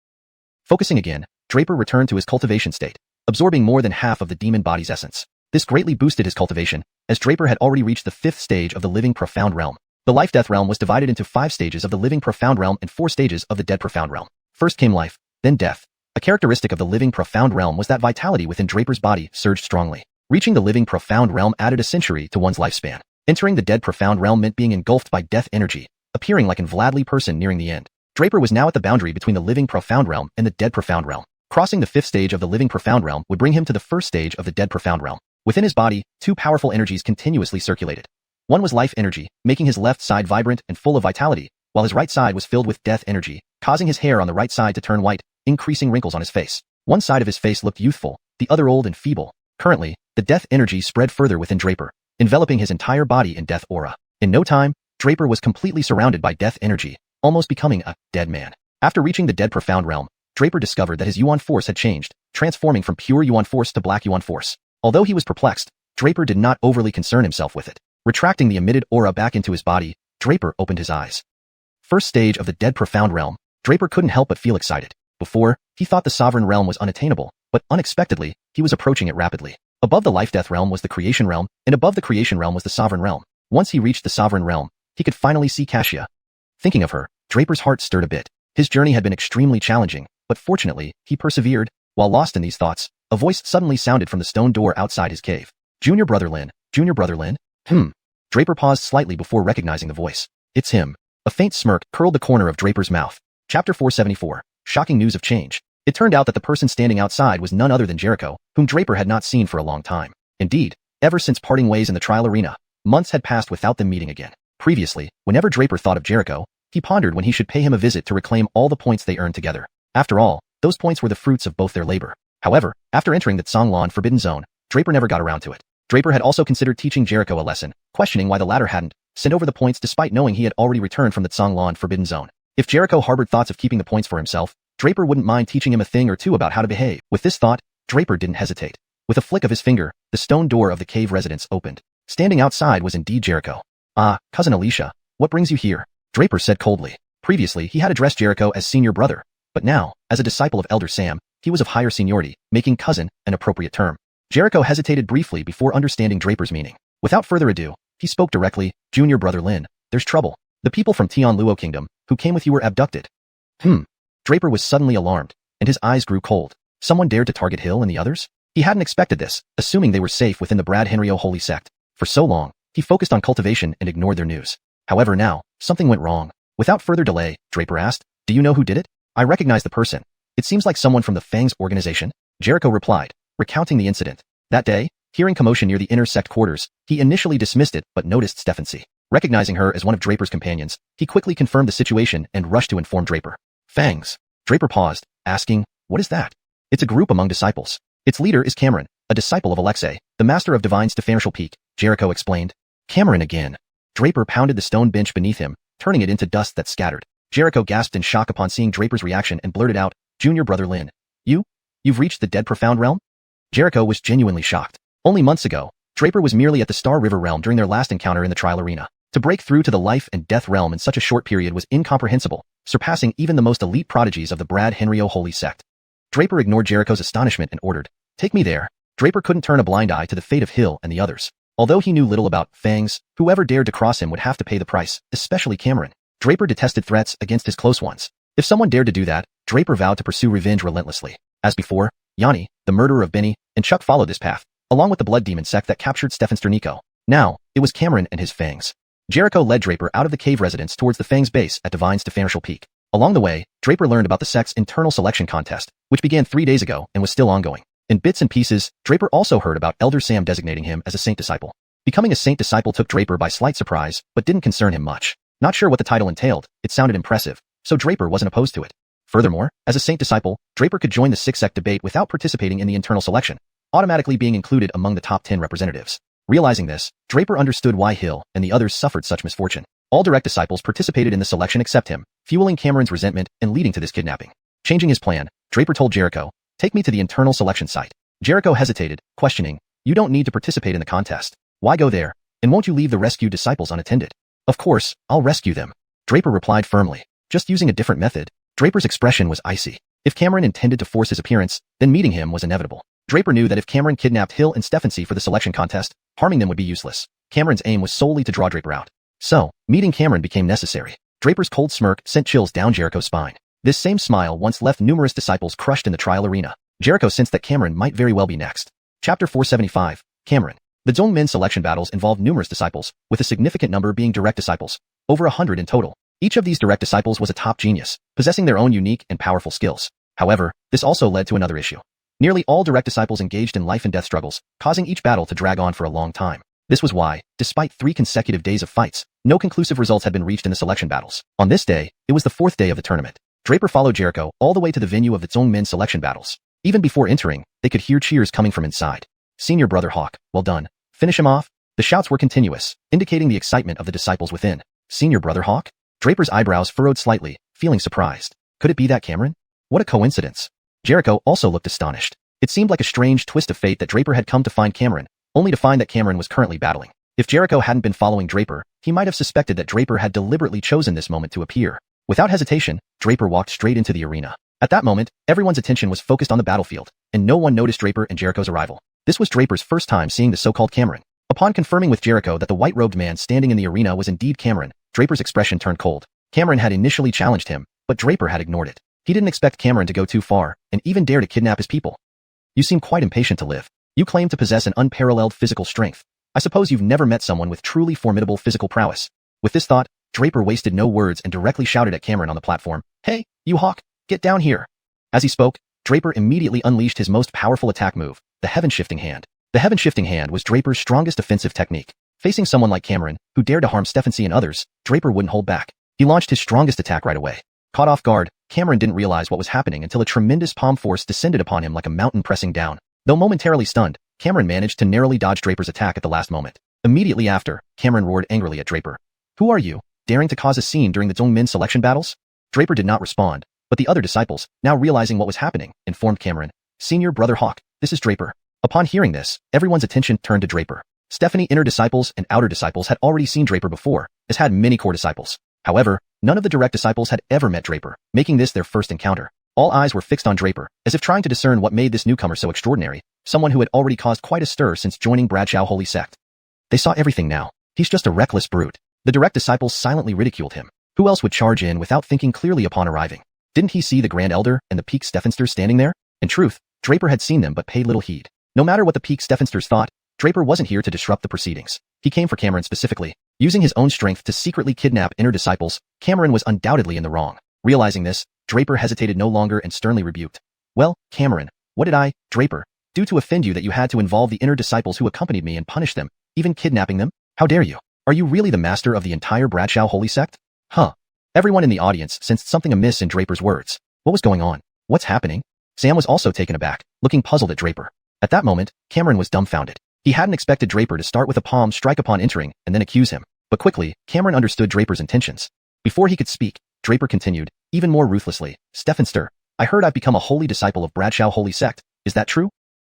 Focusing again, Draper returned to his cultivation state, absorbing more than half of the demon body's essence. This greatly boosted his cultivation, as Draper had already reached the 5th stage of the living profound realm. The life-death realm was divided into 5 stages of the living profound realm and 4 stages of the dead profound realm. First came life, then death. A characteristic of the living profound realm was that vitality within Draper's body surged strongly. Reaching the living profound realm added a century to one's lifespan. Entering the dead profound realm meant being engulfed by death energy, appearing like an Vladly person nearing the end. Draper was now at the boundary between the living profound realm and the dead profound realm. Crossing the 5th stage of the living profound realm would bring him to the 1st stage of the dead profound realm. Within his body, 2 powerful energies continuously circulated. One was life energy, making his left side vibrant and full of vitality, while his right side was filled with death energy, causing his hair on the right side to turn white, increasing wrinkles on his face. One side of his face looked youthful, the other old and feeble. Currently, the death energy spread further within Draper, enveloping his entire body in death aura. In no time, Draper was completely surrounded by death energy, almost becoming a dead man. After reaching the dead profound realm, Draper discovered that his Yuan force had changed, transforming from pure Yuan force to black Yuan force. Although he was perplexed, Draper did not overly concern himself with it. Retracting the emitted aura back into his body, Draper opened his eyes. First stage of the dead profound realm, Draper couldn't help but feel excited. Before, he thought the sovereign realm was unattainable, but unexpectedly, he was approaching it rapidly. Above the life-death realm was the creation realm, and above the creation realm was the sovereign realm. Once he reached the sovereign realm, he could finally see xianxia. Thinking of her, Draper's heart stirred a bit. His journey had been extremely challenging, but fortunately, he persevered. While lost in these thoughts, a voice suddenly sounded from the stone door outside his cave. Junior Brother Lin. Junior Brother Lin? Draper paused slightly before recognizing the voice. It's him. A faint smirk curled the corner of Draper's mouth. Chapter 474. Shocking news of change. It turned out that the person standing outside was none other than Jericho, whom Draper had not seen for a long time. Indeed, ever since parting ways in the trial arena, months had passed without them meeting again. Previously, whenever Draper thought of Jericho, he pondered when he should pay him a visit to reclaim all the points they earned together. After all, those points were the fruits of both their labor. However, after entering the Songlan Forbidden Zone, Draper never got around to it. Draper had also considered teaching Jericho a lesson, questioning why the latter hadn't sent over the points despite knowing he had already returned from the Songlan Forbidden Zone. If Jericho harbored thoughts of keeping the points for himself, Draper wouldn't mind teaching him a thing or two about how to behave. With this thought, Draper didn't hesitate. With a flick of his finger, the stone door of the cave residence opened. Standing outside was indeed Jericho. "Ah, cousin Alicia, what brings you here?" Draper said coldly. Previously, he had addressed Jericho as senior brother, but now, as a disciple of Elder Sam, he was of higher seniority, making cousin an appropriate term. Jericho hesitated briefly before understanding Draper's meaning. Without further ado, he spoke directly, "Junior brother Lin, there's trouble. The people from Tian Luo Kingdom, who came with you were abducted." Draper was suddenly alarmed, and his eyes grew cold. Someone dared to target Hill and the others? He hadn't expected this, assuming they were safe within the Brad Henrio holy sect. For so long, he focused on cultivation and ignored their news. However now, something went wrong. Without further delay, Draper asked, "Do you know who did it?" "I recognize the person. It seems like someone from the Fangs organization," Jericho replied, recounting the incident. That day, hearing commotion near the inner sect quarters, he initially dismissed it but noticed Stephanie. Recognizing her as one of Draper's companions, he quickly confirmed the situation and rushed to inform Draper. "Fangs." Draper paused, asking, "What is that?" "It's a group among disciples. Its leader is Cameron, a disciple of Alexei, the master of divine Stefantial Peak," Jericho explained. "Cameron again." Draper pounded the stone bench beneath him, turning it into dust that scattered. Jericho gasped in shock upon seeing Draper's reaction and blurted out, "Junior brother Lin. You've reached the dead profound realm?" Jericho was genuinely shocked. Only months ago, Draper was merely at the Star River realm during their last encounter in the trial arena. To break through to the life and death realm in such a short period was incomprehensible, surpassing even the most elite prodigies of the Brad Henrio holy sect. Draper ignored Jericho's astonishment and ordered, "Take me there." Draper couldn't turn a blind eye to the fate of Hill and the others. Although he knew little about Fangs, whoever dared to cross him would have to pay the price, especially Cameron. Draper detested threats against his close ones. If someone dared to do that, Draper vowed to pursue revenge relentlessly. As before, Yanni, the murderer of Benny, and Chuck followed this path, along with the blood demon sect that captured Stefan Sternico. Now, it was Cameron and his Fangs. Jericho led Draper out of the cave residence towards the Fangs base at divine Stefantial Peak. Along the way, Draper learned about the sect's internal selection contest, which began 3 days ago and was still ongoing. In bits and pieces, Draper also heard about Elder Sam designating him as a saint disciple. Becoming a saint disciple took Draper by slight surprise, but didn't concern him much. Not sure what the title entailed, it sounded impressive, so Draper wasn't opposed to it. Furthermore, as a saint disciple, Draper could join the Six Sect debate without participating in the internal selection, automatically being included among the top 10 representatives. Realizing this, Draper understood why Hill and the others suffered such misfortune. All direct disciples participated in the selection except him, fueling Cameron's resentment and leading to this kidnapping. Changing his plan, Draper told Jericho, "Take me to the internal selection site." Jericho hesitated, questioning, "You don't need to participate in the contest. Why go there? And won't you leave the rescued disciples unattended?" "Of course, I'll rescue them," Draper replied firmly, just using a different method. Draper's expression was icy. If Cameron intended to force his appearance, then meeting him was inevitable. Draper knew that if Cameron kidnapped Hill and Stephanie for the selection contest, harming them would be useless. Cameron's aim was solely to draw Draper out. So, meeting Cameron became necessary. Draper's cold smirk sent chills down Jericho's spine. This same smile once left numerous disciples crushed in the trial arena. Jericho sensed that Cameron might very well be next. Chapter 475, Cameron. The Zhongmin selection battles involved numerous disciples, with a significant number being direct disciples, over 100 in total. Each of these direct disciples was a top genius, possessing their own unique and powerful skills. However, this also led to another issue. Nearly all direct disciples engaged in life and death struggles, causing each battle to drag on for a long time. This was why, despite 3 consecutive days of fights, no conclusive results had been reached in the selection battles. On this day, it was the 4th day of the tournament. Draper followed Jericho all the way to the venue of the Zhongmin selection battles. Even before entering, they could hear cheers coming from inside. "Senior brother Hawk, well done. Finish him off." The shouts were continuous, indicating the excitement of the disciples within. "Senior brother Hawk?" Draper's eyebrows furrowed slightly, feeling surprised. Could it be that Cameron? What a coincidence. Jericho also looked astonished. It seemed like a strange twist of fate that Draper had come to find Cameron, only to find that Cameron was currently battling. If Jericho hadn't been following Draper, he might have suspected that Draper had deliberately chosen this moment to appear. Without hesitation, Draper walked straight into the arena. At that moment, everyone's attention was focused on the battlefield, and no one noticed Draper and Jericho's arrival. This was Draper's first time seeing the so-called Cameron. Upon confirming with Jericho that the white-robed man standing in the arena was indeed Cameron, Draper's expression turned cold. Cameron had initially challenged him, but Draper had ignored it. He didn't expect Cameron to go too far, and even dare to kidnap his people. "You seem quite impatient to live. You claim to possess an unparalleled physical strength. I suppose you've never met someone with truly formidable physical prowess." With this thought, Draper wasted no words and directly shouted at Cameron on the platform, "Hey, you Hawk, get down here." As he spoke, Draper immediately unleashed his most powerful attack move, the Heaven-Shifting Hand. The Heaven-Shifting Hand was Draper's strongest offensive technique. Facing someone like Cameron, who dared to harm Stephanie and others, Draper wouldn't hold back. He launched his strongest attack right away. Caught off guard, Cameron didn't realize what was happening until a tremendous palm force descended upon him like a mountain pressing down. Though momentarily stunned, Cameron managed to narrowly dodge Draper's attack at the last moment. Immediately after, Cameron roared angrily at Draper. "Who are you, daring to cause a scene during the Zhongmin selection battles?" Draper did not respond, but the other disciples, now realizing what was happening, informed Cameron, "Senior brother Hawk, this is Draper." Upon hearing this, everyone's attention turned to Draper. Stephanie inner disciples and outer disciples had already seen Draper before, as had many core disciples. However, none of the direct disciples had ever met Draper, making this their first encounter. All eyes were fixed on Draper, as if trying to discern what made this newcomer so extraordinary, someone who had already caused quite a stir since joining Bradshaw Holy Sect. They saw everything now. He's just a reckless brute. The direct disciples silently ridiculed him. Who else would charge in without thinking clearly upon arriving? Didn't he see the Grand Elder and the Peak Steffensters standing there? In truth, Draper had seen them but paid little heed. No matter what the Peak Steffensters thought, Draper wasn't here to disrupt the proceedings. He came for Cameron specifically. Using his own strength to secretly kidnap inner disciples, Cameron was undoubtedly in the wrong. Realizing this, Draper hesitated no longer and sternly rebuked. Well, Cameron, what did I, Draper, do to offend you that you had to involve the inner disciples who accompanied me and punish them, even kidnapping them? How dare you? Are you really the master of the entire Bradshaw Holy Sect? Huh. Everyone in the audience sensed something amiss in Draper's words. What was going on? What's happening? Sam was also taken aback, looking puzzled at Draper. At that moment, Cameron was dumbfounded. He hadn't expected Draper to start with a palm strike upon entering and then accuse him. But quickly, Cameron understood Draper's intentions. Before he could speak, Draper continued, even more ruthlessly, Steffenster, I heard I've become a holy disciple of Bradshaw Holy Sect. Is that true?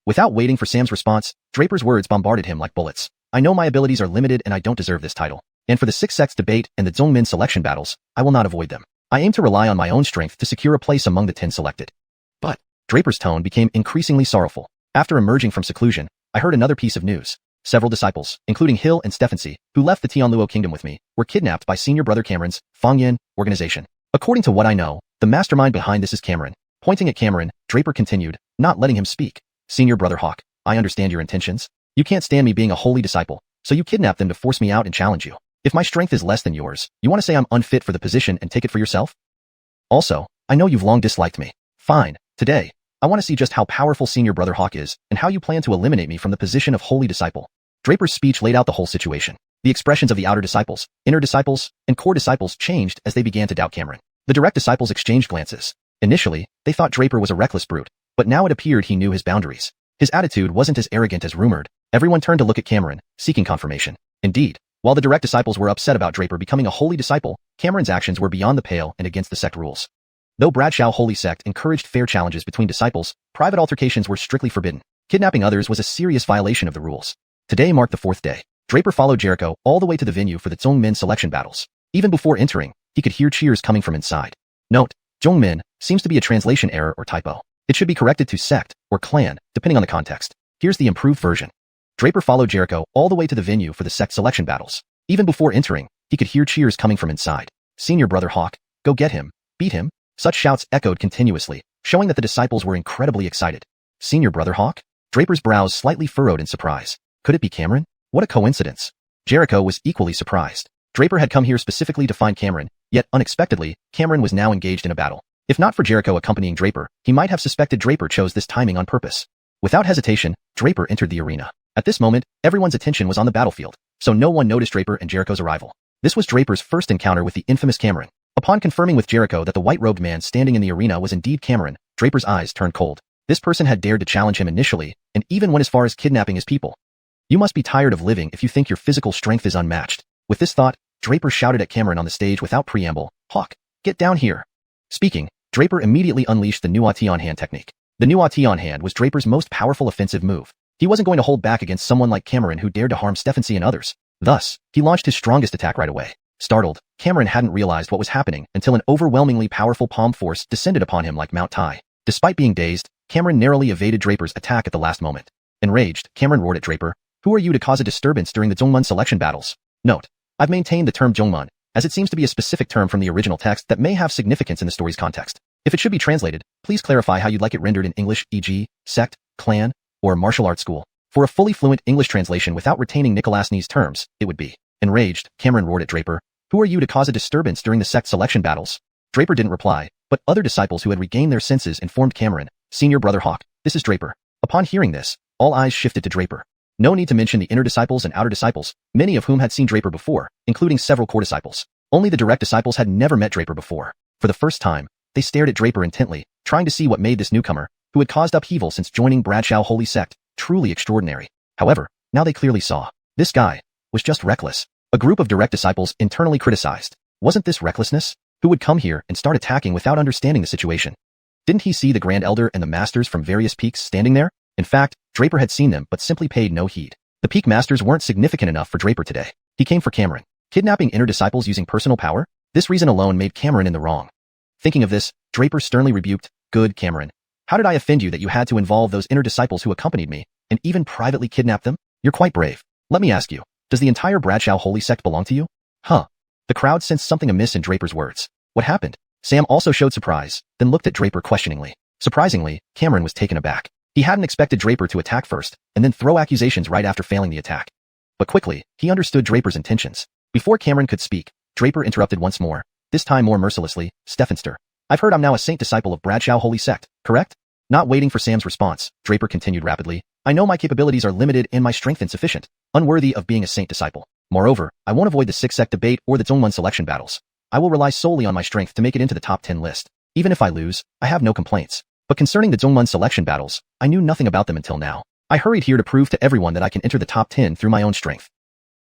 Without waiting for Sam's response, Draper's words bombarded him like bullets. I know my abilities are limited and I don't deserve this title. And for the Six Sects debate and the Zhongmin selection battles, I will not avoid them. I aim to rely on my own strength to secure a place among the 10 selected. But Draper's tone became increasingly sorrowful. After emerging from seclusion, I heard another piece of news. Several disciples, including Hill and Steffensi, who left the Tianluo kingdom with me, were kidnapped by senior brother Cameron's Fangyan organization. According to what I know, the mastermind behind this is Cameron. Pointing at Cameron, Draper continued, not letting him speak. Senior brother Hawk, I understand your intentions. You can't stand me being a holy disciple, so you kidnapped them to force me out and challenge you. If my strength is less than yours, you want to say I'm unfit for the position and take it for yourself? Also, I know you've long disliked me. Fine, today, I want to see just how powerful Senior Brother Hawk is and how you plan to eliminate me from the position of holy disciple. Draper's speech laid out the whole situation. The expressions of the outer disciples, inner disciples, and core disciples changed as they began to doubt Cameron. The direct disciples exchanged glances. Initially, they thought Draper was a reckless brute, but now it appeared he knew his boundaries. His attitude wasn't as arrogant as rumored. Everyone turned to look at Cameron, seeking confirmation. Indeed, while the direct disciples were upset about Draper becoming a holy disciple, Cameron's actions were beyond the pale and against the sect rules. Though Bradshaw Holy Sect encouraged fair challenges between disciples, private altercations were strictly forbidden. Kidnapping others was a serious violation of the rules. Today marked the 4th day. Draper followed Jericho all the way to the venue for the Zhongmin selection battles. Even before entering, he could hear cheers coming from inside. Note, Zhongmin seems to be a translation error or typo. It should be corrected to sect or clan, depending on the context. Here's the improved version. Draper followed Jericho all the way to the venue for the sect selection battles. Even before entering, he could hear cheers coming from inside. Senior Brother Hawk, go get him, beat him. Such shouts echoed continuously, showing that the disciples were incredibly excited. Senior Brother Hawk? Draper's brows slightly furrowed in surprise. Could it be Cameron? What a coincidence. Jericho was equally surprised. Draper had come here specifically to find Cameron, yet unexpectedly, Cameron was now engaged in a battle. If not for Jericho accompanying Draper, he might have suspected Draper chose this timing on purpose. Without hesitation, Draper entered the arena. At this moment, everyone's attention was on the battlefield, so no one noticed Draper and Jericho's arrival. This was Draper's first encounter with the infamous Cameron. Upon confirming with Jericho that the white-robed man standing in the arena was indeed Cameron, Draper's eyes turned cold. This person had dared to challenge him initially, and even went as far as kidnapping his people. You must be tired of living if you think your physical strength is unmatched. With this thought, Draper shouted at Cameron on the stage without preamble, Hawk, get down here. Speaking, Draper immediately unleashed the Nuati hand technique. The Nuati hand was Draper's most powerful offensive move. He wasn't going to hold back against someone like Cameron who dared to harm Steffensi and others. Thus, he launched his strongest attack right away. Startled, Cameron hadn't realized what was happening until an overwhelmingly powerful palm force descended upon him like Mount Tai. Despite being dazed, Cameron narrowly evaded Draper's attack at the last moment. Enraged, Cameron roared at Draper, who are you to cause a disturbance during the Zhongmun selection battles? Note, I've maintained the term Zhongmun, as it seems to be a specific term from the original text that may have significance in the story's context. If it should be translated, please clarify how you'd like it rendered in English, e.g., sect, clan, or martial arts school. For a fully fluent English translation without retaining Nicolasne's terms, it would be. Enraged, Cameron roared at Draper, who are you to cause a disturbance during the sect selection battles? Draper didn't reply, but other disciples who had regained their senses informed Cameron, Senior Brother Hawk, this is Draper. Upon hearing this, all eyes shifted to Draper. No need to mention the inner disciples and outer disciples, many of whom had seen Draper before, including several core disciples. Only the direct disciples had never met Draper before. For the first time, they stared at Draper intently, trying to see what made this newcomer, who had caused upheaval since joining Bradshaw Holy Sect, truly extraordinary. However, now they clearly saw. This guy was just reckless. A group of direct disciples internally criticized. Wasn't this recklessness? Who would come here and start attacking without understanding the situation? Didn't he see the Grand Elder and the Masters from various peaks standing there? In fact, Draper had seen them but simply paid no heed. The peak masters weren't significant enough for Draper today. He came for Cameron. Kidnapping inner disciples using personal power? This reason alone made Cameron in the wrong. Thinking of this, Draper sternly rebuked, "Good, Cameron. How did I offend you that you had to involve those inner disciples who accompanied me, and even privately kidnap them? You're quite brave. Let me ask you, does the entire Bradshaw holy sect belong to you?" Huh. The crowd sensed something amiss in Draper's words. What happened? Sam also showed surprise, then looked at Draper questioningly. Surprisingly, Cameron was taken aback. He hadn't expected Draper to attack first, and then throw accusations right after failing the attack. But quickly, he understood Draper's intentions. Before Cameron could speak, Draper interrupted once more, this time more mercilessly, "Stephenster, I've heard I'm now a saint disciple of Bradshaw holy sect, correct?" Not waiting for Sam's response, Draper continued rapidly, "I know my capabilities are limited and my strength insufficient, unworthy of being a saint disciple. Moreover, I won't avoid the six-sect debate or the Zhongmun selection battles. I will rely solely on my strength to make it into the top 10 list. Even if I lose, I have no complaints. But concerning the Zhongmun selection battles, I knew nothing about them until now. I hurried here to prove to everyone that I can enter the top 10 through my own strength."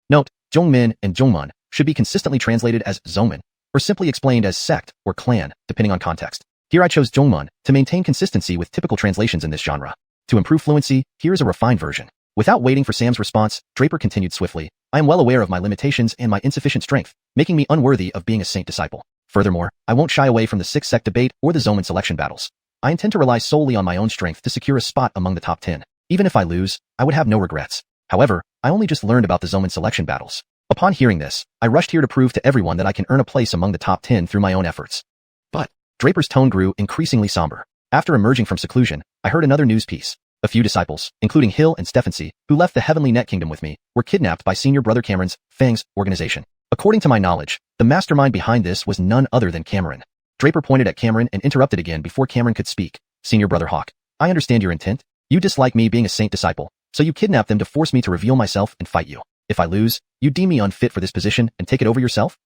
Note, Zhongmin and Zhongmun should be consistently translated as Zongmin, or simply explained as sect or clan, depending on context. Here I chose Zhongmun to maintain consistency with typical translations in this genre. To improve fluency, here is a refined version. Without waiting for Sam's response, Draper continued swiftly, "I am well aware of my limitations and my insufficient strength, making me unworthy of being a saint disciple. Furthermore, I won't shy away from the six-sect debate or the Zhongmin selection battles. I intend to rely solely on my own strength to secure a spot among the top 10. Even if I lose, I would have no regrets. However, I only just learned about the Zhongmin selection battles. Upon hearing this, I rushed here to prove to everyone that I can earn a place among the top 10 through my own efforts." But Draper's tone grew increasingly somber. After emerging from seclusion, I heard another news piece. A few disciples, including Hill and Stephency, who left the Heavenly Net Kingdom with me, were kidnapped by Senior Brother Cameron's, Fang's, organization. According to my knowledge, the mastermind behind this was none other than Cameron. Draper pointed at Cameron and interrupted again before Cameron could speak. "Senior Brother Hawk, I understand your intent. You dislike me being a saint disciple, so you kidnap them to force me to reveal myself and fight you. If I lose, you deem me unfit for this position and take it over yourself?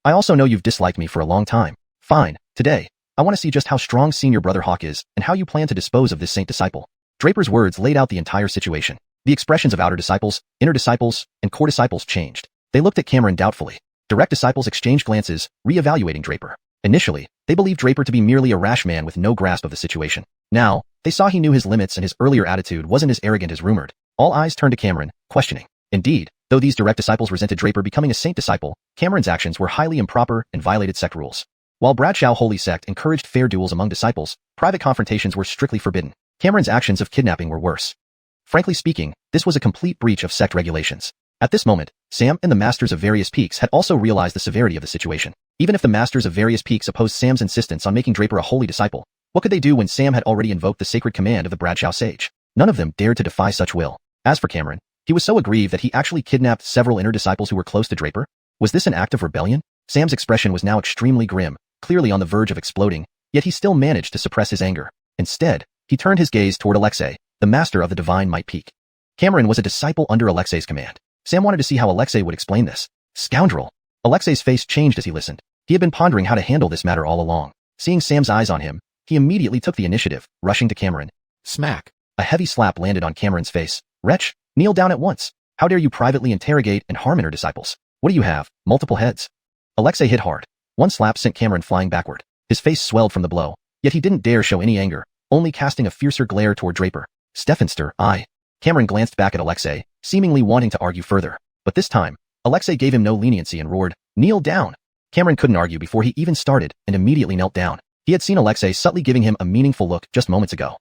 I also know you've disliked me for a long time. Fine, today, I want to see just how strong Senior Brother Hawk is and how you plan to dispose of this saint disciple." Draper's words laid out the entire situation. The expressions of outer disciples, inner disciples, and core disciples changed. They looked at Cameron doubtfully. Direct disciples exchanged glances, re-evaluating Draper. Initially, they believed Draper to be merely a rash man with no grasp of the situation. Now, they saw he knew his limits and his earlier attitude wasn't as arrogant as rumored. All eyes turned to Cameron, questioning. Indeed, though these direct disciples resented Draper becoming a saint disciple, Cameron's actions were highly improper and violated sect rules. While Bradshaw Holy Sect encouraged fair duels among disciples, private confrontations were strictly forbidden. Cameron's actions of kidnapping were worse. Frankly speaking, this was a complete breach of sect regulations. At this moment, Sam and the Masters of Various Peaks had also realized the severity of the situation. Even if the Masters of Various Peaks opposed Sam's insistence on making Draper a holy disciple, what could they do when Sam had already invoked the sacred command of the Bradshaw sage? None of them dared to defy such will. As for Cameron, he was so aggrieved that he actually kidnapped several inner disciples who were close to Draper. Was this an act of rebellion? Sam's expression was now extremely grim, clearly on the verge of exploding, yet he still managed to suppress his anger. Instead, he turned his gaze toward Alexei, the master of the divine might peak. Cameron was a disciple under Alexei's command. Sam wanted to see how Alexei would explain this. Scoundrel! Alexei's face changed as he listened. He had been pondering how to handle this matter all along. Seeing Sam's eyes on him, he immediately took the initiative, rushing to Cameron. Smack! A heavy slap landed on Cameron's face. Wretch, kneel down at once. How dare you privately interrogate and harm inner disciples? What do you have, multiple heads? Alexei hit hard. One slap sent Cameron flying backward. His face swelled from the blow, yet he didn't dare show any anger, only casting a fiercer glare toward Draper. Stephenster, I. Cameron glanced back at Alexei, seemingly wanting to argue further. But this time, Alexei gave him no leniency and roared, kneel down. Cameron couldn't argue before he even started and immediately knelt down. He had seen Alexei subtly giving him a meaningful look just moments ago.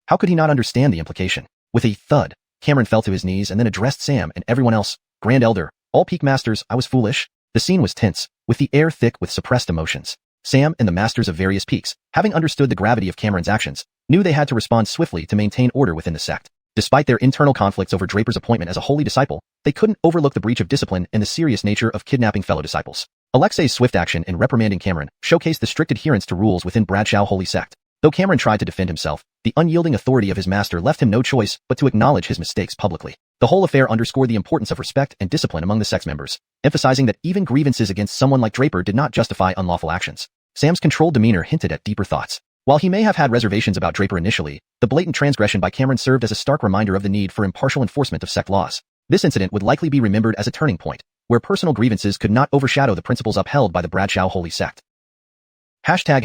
How could he not understand the implication? With a thud, Cameron fell to his knees and then addressed Sam and everyone else. Grand Elder, all peak masters, I was foolish. The scene was tense, with the air thick with suppressed emotions. Sam and the Masters of Various Peaks, having understood the gravity of Cameron's actions, knew they had to respond swiftly to maintain order within the sect. Despite their internal conflicts over Draper's appointment as a holy disciple, they couldn't overlook the breach of discipline and the serious nature of kidnapping fellow disciples. Alexei's swift action in reprimanding Cameron showcased the strict adherence to rules within Bradshaw Holy Sect. Though Cameron tried to defend himself, the unyielding authority of his master left him no choice but to acknowledge his mistakes publicly. The whole affair underscored the importance of respect and discipline among the sect's members, emphasizing that even grievances against someone like Draper did not justify unlawful actions. Sam's controlled demeanor hinted at deeper thoughts. While he may have had reservations about Draper initially, the blatant transgression by Cameron served as a stark reminder of the need for impartial enforcement of sect laws. This incident would likely be remembered as a turning point, where personal grievances could not overshadow the principles upheld by the Bradshaw Holy Sect. Chapter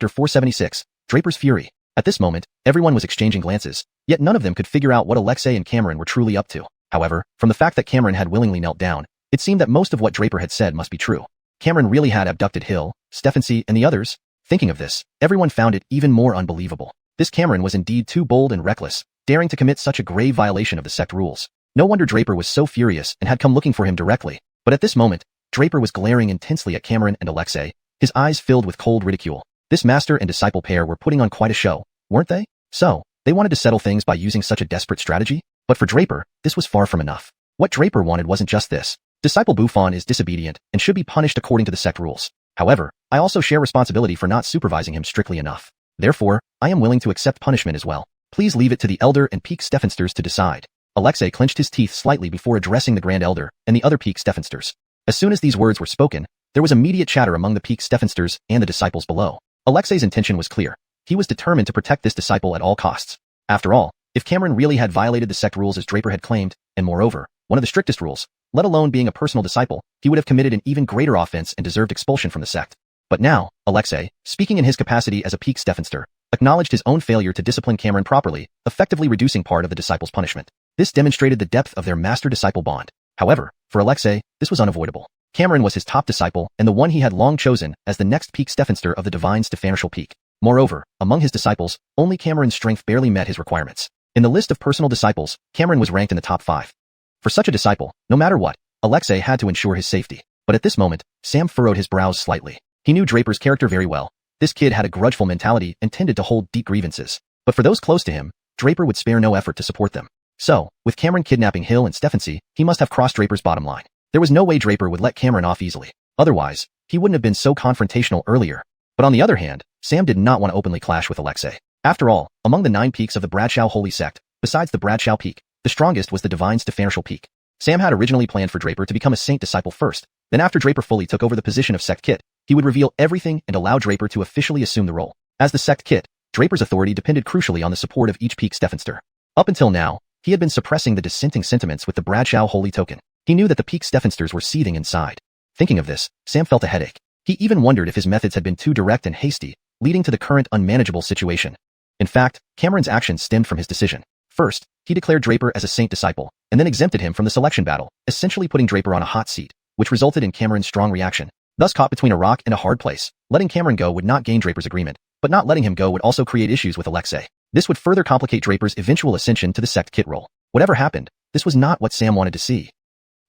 476, Draper's Fury. At this moment, everyone was exchanging glances, yet none of them could figure out what Alexei and Cameron were truly up to. However, from the fact that Cameron had willingly knelt down, it seemed that most of what Draper had said must be true. Cameron really had abducted Hill, Stephensy, and the others. Thinking of this, everyone found it even more unbelievable. This Cameron was indeed too bold and reckless, daring to commit such a grave violation of the sect rules. No wonder Draper was so furious and had come looking for him directly. But at this moment, Draper was glaring intensely at Cameron and Alexei, his eyes filled with cold ridicule. This master and disciple pair were putting on quite a show, weren't they? So, they wanted to settle things by using such a desperate strategy? But for Draper, this was far from enough. What Draper wanted wasn't just this. Disciple Buffon is disobedient and should be punished according to the sect rules. However, I also share responsibility for not supervising him strictly enough. Therefore, I am willing to accept punishment as well. Please leave it to the Elder and Peak Stephensters to decide. Alexei clenched his teeth slightly before addressing the Grand Elder and the other Peak Stephensters. As soon as these words were spoken, there was immediate chatter among the Peak Stephensters and the disciples below. Alexei's intention was clear. He was determined to protect this disciple at all costs. After all, if Cameron really had violated the sect rules as Draper had claimed, and moreover, one of the strictest rules, let alone being a personal disciple, he would have committed an even greater offense and deserved expulsion from the sect. But now, Alexei, speaking in his capacity as a Peak Stephenster, acknowledged his own failure to discipline Cameron properly, effectively reducing part of the disciple's punishment. This demonstrated the depth of their master-disciple bond. However, for Alexei, this was unavoidable. Cameron was his top disciple and the one he had long chosen as the next Peak Stephenster of the divine Stefanishal Peak. Moreover, among his disciples, only Cameron's strength barely met his requirements. In the list of personal disciples, Cameron was ranked in the top 5. For such a disciple, no matter what, Alexei had to ensure his safety. But at this moment, Sam furrowed his brows slightly. He knew Draper's character very well. This kid had a grudgeful mentality and tended to hold deep grievances. But for those close to him, Draper would spare no effort to support them. So, with Cameron kidnapping Hill and Stephensy, he must have crossed Draper's bottom line. There was no way Draper would let Cameron off easily. Otherwise, he wouldn't have been so confrontational earlier. But on the other hand, Sam did not want to openly clash with Alexei. After all, among the 9 peaks of the Bradshaw Holy Sect, besides the Bradshaw Peak, the strongest was the divine Stefanishal Peak. Sam had originally planned for Draper to become a saint disciple first, then after Draper fully took over the position of sect kit, he would reveal everything and allow Draper to officially assume the role. As the sect kit, Draper's authority depended crucially on the support of each Peak Stephenster. Up until now, he had been suppressing the dissenting sentiments with the Bradshaw Holy Token. He knew that the Peak Stephensters were seething inside. Thinking of this, Sam felt a headache. He even wondered if his methods had been too direct and hasty, leading to the current unmanageable situation. In fact, Cameron's actions stemmed from his decision. First, he declared Draper as a saint disciple, and then exempted him from the selection battle, essentially putting Draper on a hot seat, which resulted in Cameron's strong reaction. Thus caught between a rock and a hard place, letting Cameron go would not gain Draper's agreement, but not letting him go would also create issues with Alexei. This would further complicate Draper's eventual ascension to the sect kit role. Whatever happened, this was not what Sam wanted to see.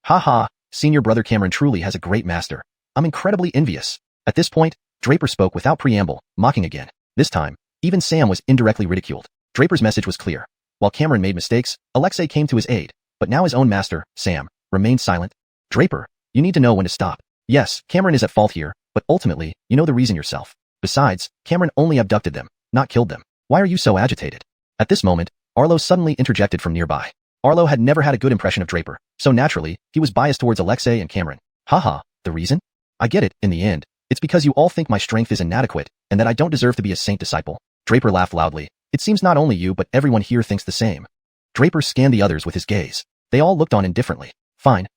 Ha, senior brother Cameron truly has a great master. I'm incredibly envious. At this point, Draper spoke without preamble, mocking again. This time, even Sam was indirectly ridiculed. Draper's message was clear. While Cameron made mistakes, Alexei came to his aid, but now his own master, Sam, remained silent. Draper, you need to know when to stop. Yes, Cameron is at fault here, but ultimately, you know the reason yourself. Besides, Cameron only abducted them, not killed them. Why are you so agitated? At this moment, Arlo suddenly interjected from nearby. Arlo had never had a good impression of Draper, so naturally, he was biased towards Alexei and Cameron. Haha, the reason? I get it, in the end. It's because you all think my strength is inadequate, and that I don't deserve to be a saint disciple. Draper laughed loudly. It seems not only you but everyone here thinks the same. Draper scanned the others with his gaze. They all looked on indifferently. Fine.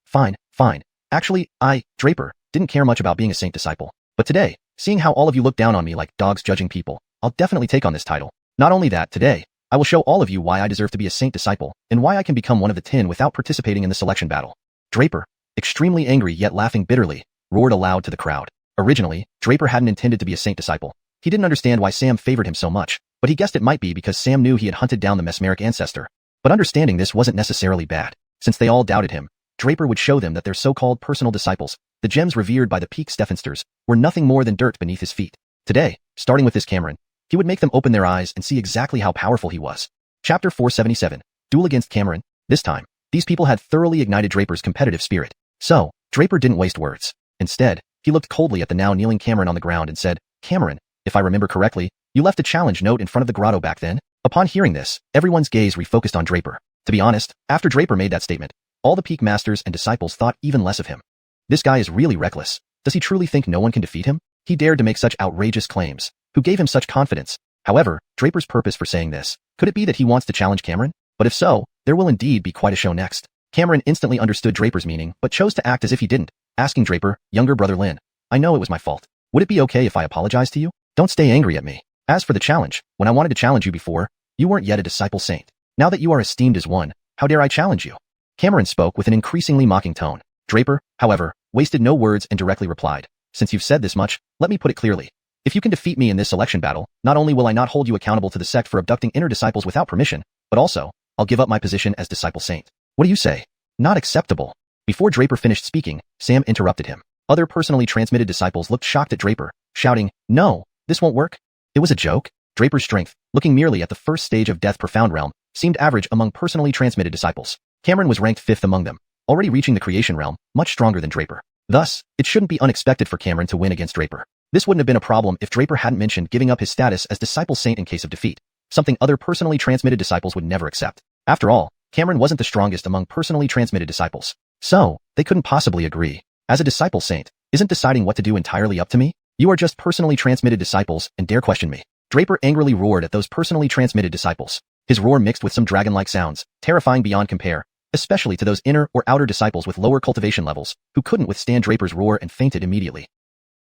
Actually, Draper, didn't care much about being a saint disciple. But today, seeing how all of you look down on me like dogs judging people, I'll definitely take on this title. Not only that, today, I will show all of you why I deserve to be a saint disciple, and why I can become one of the 10 without participating in the selection battle. Draper, extremely angry yet laughing bitterly, roared aloud to the crowd. Originally, Draper hadn't intended to be a saint disciple. He didn't understand why Sam favored him so much, but he guessed it might be because Sam knew he had hunted down the mesmeric ancestor. But understanding this wasn't necessarily bad. Since they all doubted him, Draper would show them that their so-called personal disciples, the gems revered by the Peak Stephensters, were nothing more than dirt beneath his feet. Today, starting with this Cameron, he would make them open their eyes and see exactly how powerful he was. Chapter 477, Duel Against Cameron. This time, these people had thoroughly ignited Draper's competitive spirit. So, Draper didn't waste words. Instead, he looked coldly at the now kneeling Cameron on the ground and said, Cameron, if I remember correctly, you left a challenge note in front of the grotto back then. Upon hearing this, everyone's gaze refocused on Draper. To be honest, after Draper made that statement, all the Peak Masters and disciples thought even less of him. This guy is really reckless. Does he truly think no one can defeat him? He dared to make such outrageous claims. Who gave him such confidence? However, Draper's purpose for saying this, could it be that he wants to challenge Cameron? But if so, there will indeed be quite a show next. Cameron instantly understood Draper's meaning, but chose to act as if he didn't, asking Draper, younger brother Lin, I know it was my fault. Would it be okay if I apologize to you? Don't stay angry at me. As for the challenge, when I wanted to challenge you before, you weren't yet a disciple saint. Now that you are esteemed as one, how dare I challenge you? Cameron spoke with an increasingly mocking tone. Draper, however, wasted no words and directly replied, since you've said this much, let me put it clearly. If you can defeat me in this selection battle, not only will I not hold you accountable to the sect for abducting inner disciples without permission, but also, I'll give up my position as disciple saint. What do you say? Not acceptable. Before Draper finished speaking, Sam interrupted him. Other personally transmitted disciples looked shocked at Draper, shouting, no, this won't work. It was a joke? Draper's strength, looking merely at the first stage of Death Profound Realm, seemed average among personally transmitted disciples. Cameron was ranked 5th among them, already reaching the creation realm, much stronger than Draper. Thus, it shouldn't be unexpected for Cameron to win against Draper. This wouldn't have been a problem if Draper hadn't mentioned giving up his status as disciple saint in case of defeat, something other personally transmitted disciples would never accept. After all, Cameron wasn't the strongest among personally transmitted disciples. So, they couldn't possibly agree. As a disciple saint, isn't deciding what to do entirely up to me? You are just personally transmitted disciples and dare question me. Draper angrily roared at those personally transmitted disciples. His roar mixed with some dragon-like sounds, terrifying beyond compare, especially to those inner or outer disciples with lower cultivation levels, who couldn't withstand Draper's roar and fainted immediately.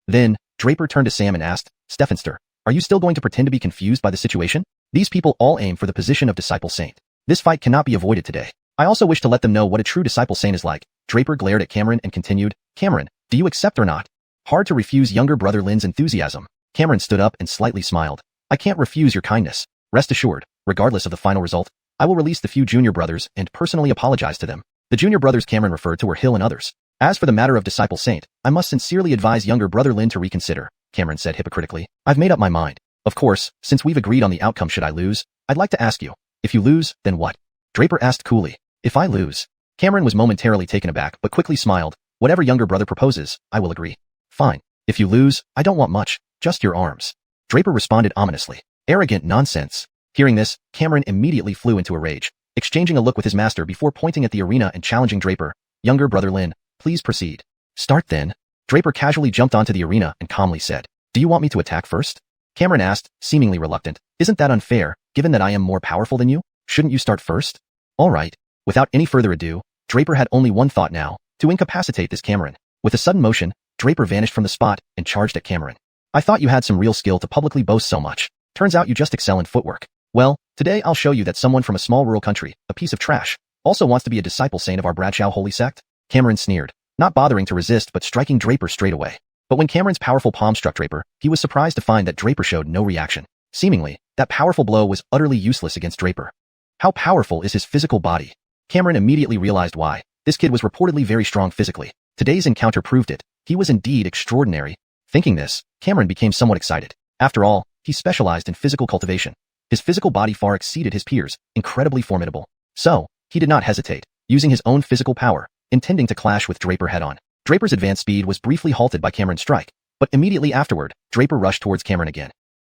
Then, Draper turned to Sam and asked, Stephenster, are you still going to pretend to be confused by the situation? These people all aim for the position of disciple saint. This fight cannot be avoided today. I also wish to let them know what a true disciple saint is like. Draper glared at Cameron and continued, Cameron, do you accept or not? Hard to refuse younger brother Lynn's enthusiasm. Cameron stood up and slightly smiled. I can't refuse your kindness. Rest assured, regardless of the final result, I will release the few junior brothers and personally apologize to them. The junior brothers Cameron referred to were Hill and others. As for the matter of disciple saint, I must sincerely advise younger brother Lynn to reconsider, Cameron said hypocritically. I've made up my mind. Of course, since we've agreed on the outcome should I lose, I'd like to ask you, if you lose, then what? Draper asked coolly. If I lose? Cameron was momentarily taken aback but quickly smiled. Whatever younger brother proposes, I will agree. Fine. If you lose, I don't want much, just your arms. Draper responded ominously. Arrogant nonsense. Hearing this, Cameron immediately flew into a rage, exchanging a look with his master before pointing at the arena and challenging Draper. Younger brother Lynn, please proceed. Start then. Draper casually jumped onto the arena and calmly said, do you want me to attack first? Cameron asked, seemingly reluctant. Isn't that unfair, given that I am more powerful than you? Shouldn't you start first? All right. Without any further ado, Draper had only one thought now, to incapacitate this Cameron. With a sudden motion, Draper vanished from the spot and charged at Cameron. I thought you had some real skill to publicly boast so much. Turns out you just excel in footwork. Well, today I'll show you that someone from a small rural country, a piece of trash, also wants to be a disciple saint of our Bradshaw holy sect. Cameron sneered, not bothering to resist but striking Draper straight away. But when Cameron's powerful palm struck Draper, he was surprised to find that Draper showed no reaction. Seemingly, that powerful blow was utterly useless against Draper. How powerful is his physical body? Cameron immediately realized why. This kid was reportedly very strong physically. Today's encounter proved it. He was indeed extraordinary. Thinking this, Cameron became somewhat excited. After all, he specialized in physical cultivation. His physical body far exceeded his peers, incredibly formidable. So, he did not hesitate, using his own physical power, intending to clash with Draper head-on. Draper's advanced speed was briefly halted by Cameron's strike, but immediately afterward, Draper rushed towards Cameron again.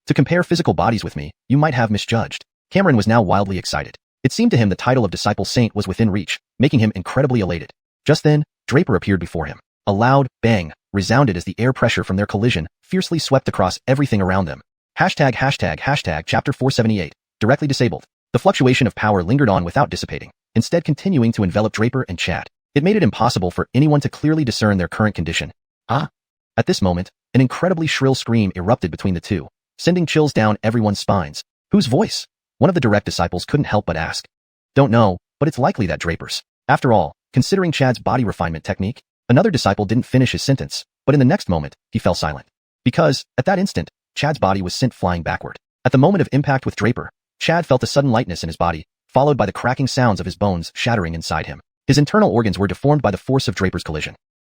To compare physical bodies with me, you might have misjudged. Cameron was now wildly excited. It seemed to him the title of disciple saint was within reach, making him incredibly elated. Just then, Draper appeared before him. A loud bang resounded as the air pressure from their collision fiercely swept across everything around them. Hashtag chapter 478, directly disabled. The fluctuation of power lingered on without dissipating, instead continuing to envelop Draper and Chad. It made it impossible for anyone to clearly discern their current condition. Ah! At this moment, an incredibly shrill scream erupted between the two, sending chills down everyone's spines. Whose voice? One of the direct disciples couldn't help but ask. Don't know, but it's likely that Draper's. After all, considering Chad's body refinement technique, another disciple didn't finish his sentence, but in the next moment, he fell silent. Because, at that instant, Chad's body was sent flying backward. At the moment of impact with Draper, Chad felt a sudden lightness in his body, followed by the cracking sounds of his bones shattering inside him. His internal organs were deformed by the force of Draper's collision.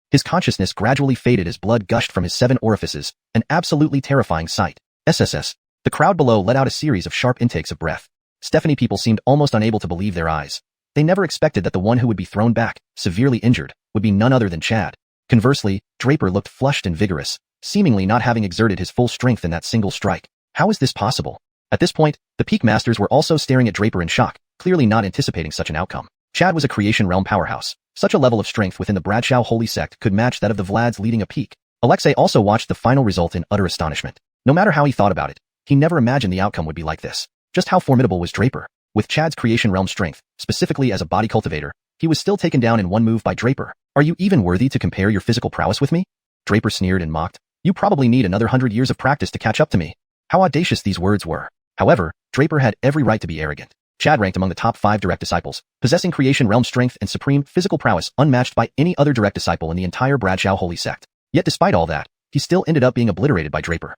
His consciousness gradually faded as blood gushed from his 7 orifices, an absolutely terrifying sight. SSS. The crowd below let out a series of sharp intakes of breath. Stephanie people seemed almost unable to believe their eyes. They never expected that the one who would be thrown back, severely injured, would be none other than Chad. Conversely, Draper looked flushed and vigorous, seemingly not having exerted his full strength in that single strike. How is this possible? At this point, the Peak Masters were also staring at Draper in shock, clearly not anticipating such an outcome. Chad was a creation realm powerhouse. Such a level of strength within the Bradshaw holy sect could match that of the Vlads leading a peak. Alexei also watched the final result in utter astonishment. No matter how he thought about it, he never imagined the outcome would be like this. Just how formidable was Draper? With Chad's creation realm strength, specifically as a body cultivator, he was still taken down in one move by Draper. Are you even worthy to compare your physical prowess with me? Draper sneered and mocked. You probably need another 100 years of practice to catch up to me. How audacious these words were. However, Draper had every right to be arrogant. Chad ranked among the top 5 direct disciples, possessing creation realm strength and supreme physical prowess unmatched by any other direct disciple in the entire Bradshaw holy sect. Yet despite all that, he still ended up being obliterated by Draper.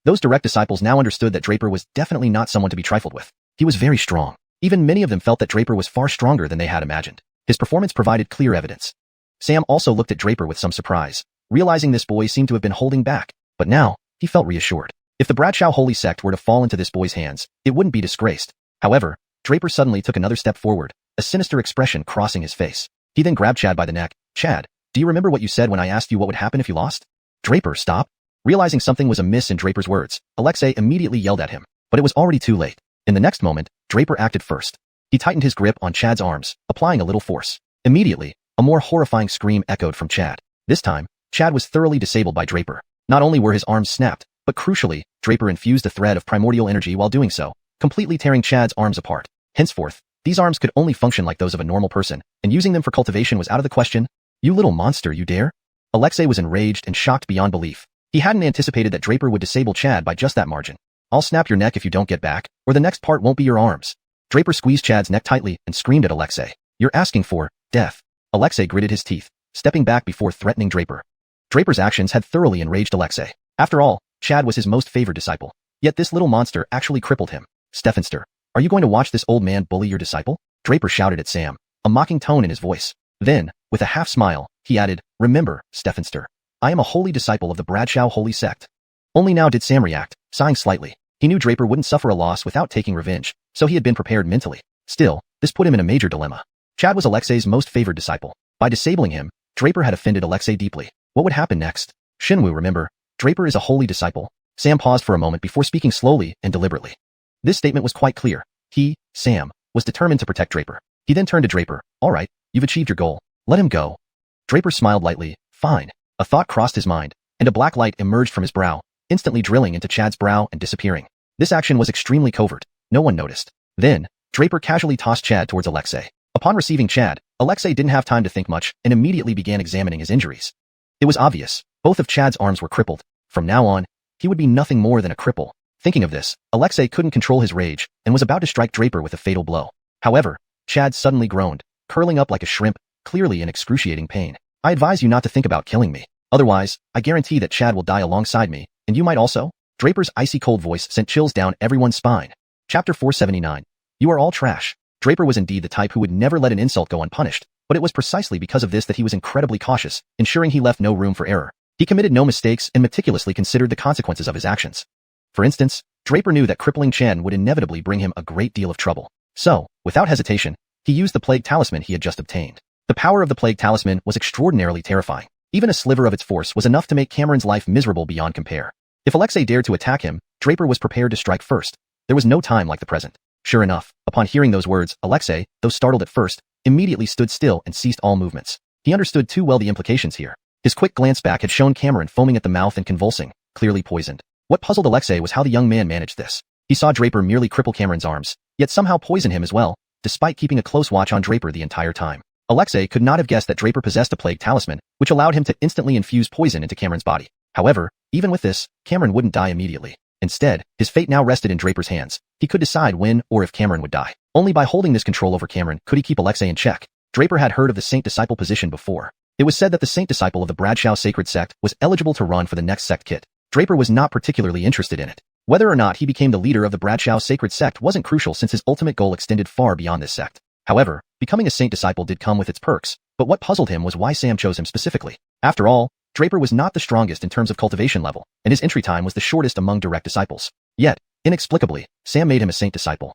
Those direct disciples now understood that Draper was definitely not someone to be trifled with. He was very strong. Even many of them felt that Draper was far stronger than they had imagined. His performance provided clear evidence. Sam also looked at Draper with some surprise, realizing this boy seemed to have been holding back. But now, he felt reassured. If the Bradshaw holy sect were to fall into this boy's hands, it wouldn't be disgraced. However, Draper suddenly took another step forward, a sinister expression crossing his face. He then grabbed Chad by the neck. Chad, do you remember what you said when I asked you what would happen if you lost? Draper, stop. Realizing something was amiss in Draper's words, Alexei immediately yelled at him. But it was already too late. In the next moment, Draper acted first. He tightened his grip on Chad's arms, applying a little force. Immediately, a more horrifying scream echoed from Chad. This time, Chad was thoroughly disabled by Draper. Not only were his arms snapped, but crucially, Draper infused a thread of primordial energy while doing so, completely tearing Chad's arms apart. Henceforth, these arms could only function like those of a normal person, and using them for cultivation was out of the question. You little monster, you dare? Alexei was enraged and shocked beyond belief. He hadn't anticipated that Draper would disable Chad by just that margin. I'll snap your neck if you don't get back, or the next part won't be your arms. Draper squeezed Chad's neck tightly and screamed at Alexei. You're asking for death. Alexei gritted his teeth, stepping back before threatening Draper. Draper's actions had thoroughly enraged Alexei. After all, Chad was his most favored disciple. Yet this little monster actually crippled him. Stephenster, are you going to watch this old man bully your disciple? Draper shouted at Sam, a mocking tone in his voice. Then, with a half smile, he added, remember, Stephenster, I am a holy disciple of the Bradshaw holy sect. Only now did Sam react, sighing slightly. He knew Draper wouldn't suffer a loss without taking revenge, so he had been prepared mentally. Still, this put him in a major dilemma. Chad was Alexei's most favored disciple. By disabling him, Draper had offended Alexei deeply. What would happen next? Shinwu, remember, Draper is a holy disciple. Sam paused for a moment before speaking slowly and deliberately. This statement was quite clear. He, Sam, was determined to protect Draper. He then turned to Draper. All right, you've achieved your goal. Let him go. Draper smiled lightly. Fine. A thought crossed his mind, and a black light emerged from his brow, instantly drilling into Chad's brow and disappearing. This action was extremely covert. No one noticed. Then, Draper casually tossed Chad towards Alexei. Upon receiving Chad, Alexei didn't have time to think much and immediately began examining his injuries. It was obvious. Both of Chad's arms were crippled. From now on, he would be nothing more than a cripple. Thinking of this, Alexei couldn't control his rage and was about to strike Draper with a fatal blow. However, Chad suddenly groaned, curling up like a shrimp, clearly in excruciating pain. I advise you not to think about killing me. Otherwise, I guarantee that Chad will die alongside me, and you might also. Draper's icy cold voice sent chills down everyone's spine. Chapter 479. You are all trash. Draper was indeed the type who would never let an insult go unpunished, but it was precisely because of this that he was incredibly cautious, ensuring he left no room for error. He committed no mistakes and meticulously considered the consequences of his actions. For instance, Draper knew that crippling Chad would inevitably bring him a great deal of trouble. So, without hesitation, he used the plague talisman he had just obtained. The power of the plague talisman was extraordinarily terrifying. Even a sliver of its force was enough to make Cameron's life miserable beyond compare. If Alexei dared to attack him, Draper was prepared to strike first. There was no time like the present. Sure enough, upon hearing those words, Alexei, though startled at first, immediately stood still and ceased all movements. He understood too well the implications here. His quick glance back had shown Cameron foaming at the mouth and convulsing, clearly poisoned. What puzzled Alexei was how the young man managed this. He saw Draper merely cripple Cameron's arms, yet somehow poison him as well, despite keeping a close watch on Draper the entire time. Alexei could not have guessed that Draper possessed a plague talisman, which allowed him to instantly infuse poison into Cameron's body. However, even with this, Cameron wouldn't die immediately. Instead, his fate now rested in Draper's hands. He could decide when or if Cameron would die. Only by holding this control over Cameron could he keep Alexei in check. Draper had heard of the Saint-Disciple position before. It was said that the Saint-Disciple of the Bradshaw Sacred Sect was eligible to run for the next sect kit. Draper was not particularly interested in it. Whether or not he became the leader of the Bradshaw Sacred Sect wasn't crucial since his ultimate goal extended far beyond this sect. However, becoming a Saint-Disciple did come with its perks, but what puzzled him was why Sam chose him specifically. After all, Draper was not the strongest in terms of cultivation level, and his entry time was the shortest among direct disciples. Yet, inexplicably, Sam made him a Saint-Disciple.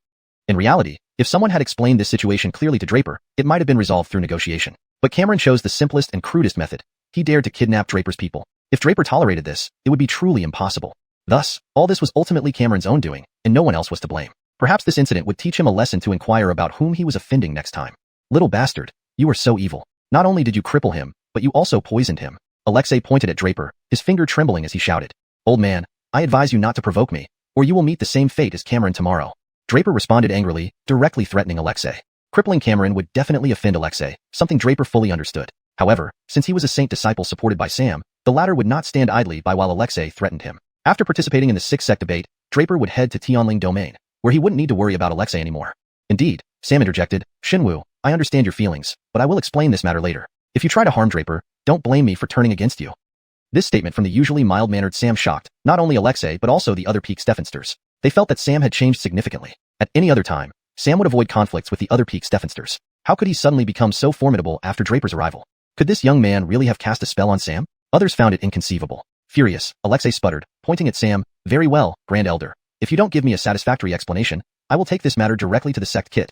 In reality, if someone had explained this situation clearly to Draper, it might have been resolved through negotiation. But Cameron chose the simplest and crudest method. He dared to kidnap Draper's people. If Draper tolerated this, it would be truly impossible. Thus, all this was ultimately Cameron's own doing, and no one else was to blame. Perhaps this incident would teach him a lesson to inquire about whom he was offending next time. Little bastard, you are so evil. Not only did you cripple him, but you also poisoned him. Alexei pointed at Draper, his finger trembling as he shouted. Old man, I advise you not to provoke me, or you will meet the same fate as Cameron tomorrow. Draper responded angrily, directly threatening Alexei. Crippling Cameron would definitely offend Alexei, something Draper fully understood. However, since he was a Saint-Disciple supported by Sam, the latter would not stand idly by while Alexei threatened him. After participating in the sixth sect debate, Draper would head to Tianling Domain, where he wouldn't need to worry about Alexei anymore. Indeed, Sam interjected, Shinwu, I understand your feelings, but I will explain this matter later. If you try to harm Draper, don't blame me for turning against you. This statement from the usually mild-mannered Sam shocked not only Alexei but also the other Peak Steffensters. They felt that Sam had changed significantly. At any other time, Sam would avoid conflicts with the other Peak Steffensters. How could he suddenly become so formidable after Draper's arrival? Could this young man really have cast a spell on Sam? Others found it inconceivable. Furious, Alexei sputtered, pointing at Sam, very well, Grand Elder. If you don't give me a satisfactory explanation, I will take this matter directly to the sect kit.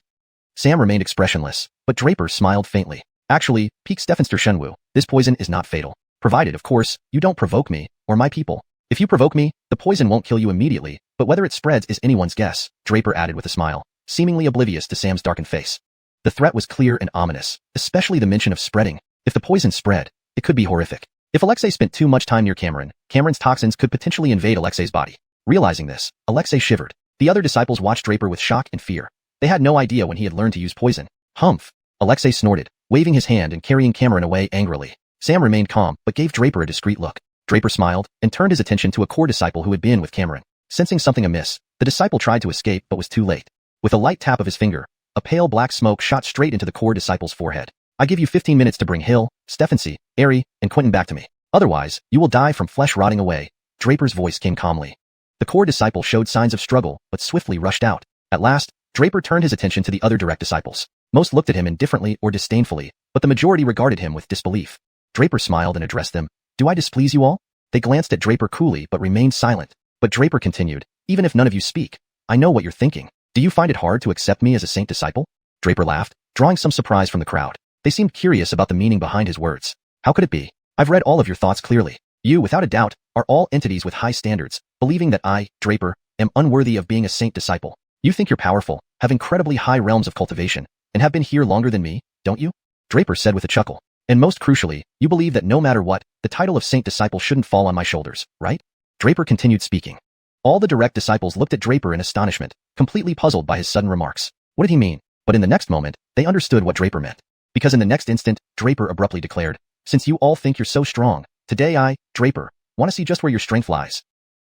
Sam remained expressionless, but Draper smiled faintly. Actually, Peak Steffenster Shenwu, this poison is not fatal. Provided, of course, you don't provoke me, or my people. If you provoke me, the poison won't kill you immediately, but whether it spreads is anyone's guess, Draper added with a smile, seemingly oblivious to Sam's darkened face. The threat was clear and ominous, especially the mention of spreading. If the poison spread, it could be horrific. If Alexei spent too much time near Cameron's toxins could potentially invade Alexei's body. Realizing this, Alexei shivered. The other disciples watched Draper with shock and fear. They had no idea when he had learned to use poison. Humph! Alexei snorted, waving his hand and carrying Cameron away angrily. Sam remained calm, but gave Draper a discreet look. Draper smiled, and turned his attention to a core disciple who had been with Cameron. Sensing something amiss, the disciple tried to escape but was too late. With a light tap of his finger, a pale black smoke shot straight into the core disciple's forehead. I give you 15 minutes to bring Hill, Stephency, Airy, and Quentin back to me. Otherwise, you will die from flesh rotting away. Draper's voice came calmly. The core disciple showed signs of struggle, but swiftly rushed out. At last, Draper turned his attention to the other direct disciples. Most looked at him indifferently or disdainfully, but the majority regarded him with disbelief. Draper smiled and addressed them. Do I displease you all? They glanced at Draper coolly but remained silent. But Draper continued, even if none of you speak, I know what you're thinking. Do you find it hard to accept me as a saint disciple? Draper laughed, drawing some surprise from the crowd. They seemed curious about the meaning behind his words. How could it be? I've read all of your thoughts clearly. You, without a doubt, are all entities with high standards, believing that I, Draper, am unworthy of being a saint disciple. You think you're powerful, have incredibly high realms of cultivation, and have been here longer than me, don't you? Draper said with a chuckle. And most crucially, you believe that no matter what, the title of saint disciple shouldn't fall on my shoulders, right? Draper continued speaking. All the direct disciples looked at Draper in astonishment, completely puzzled by his sudden remarks. What did he mean? But in the next moment, they understood what Draper meant. Because in the next instant, Draper abruptly declared, since you all think you're so strong, today I, Draper, want to see just where your strength lies.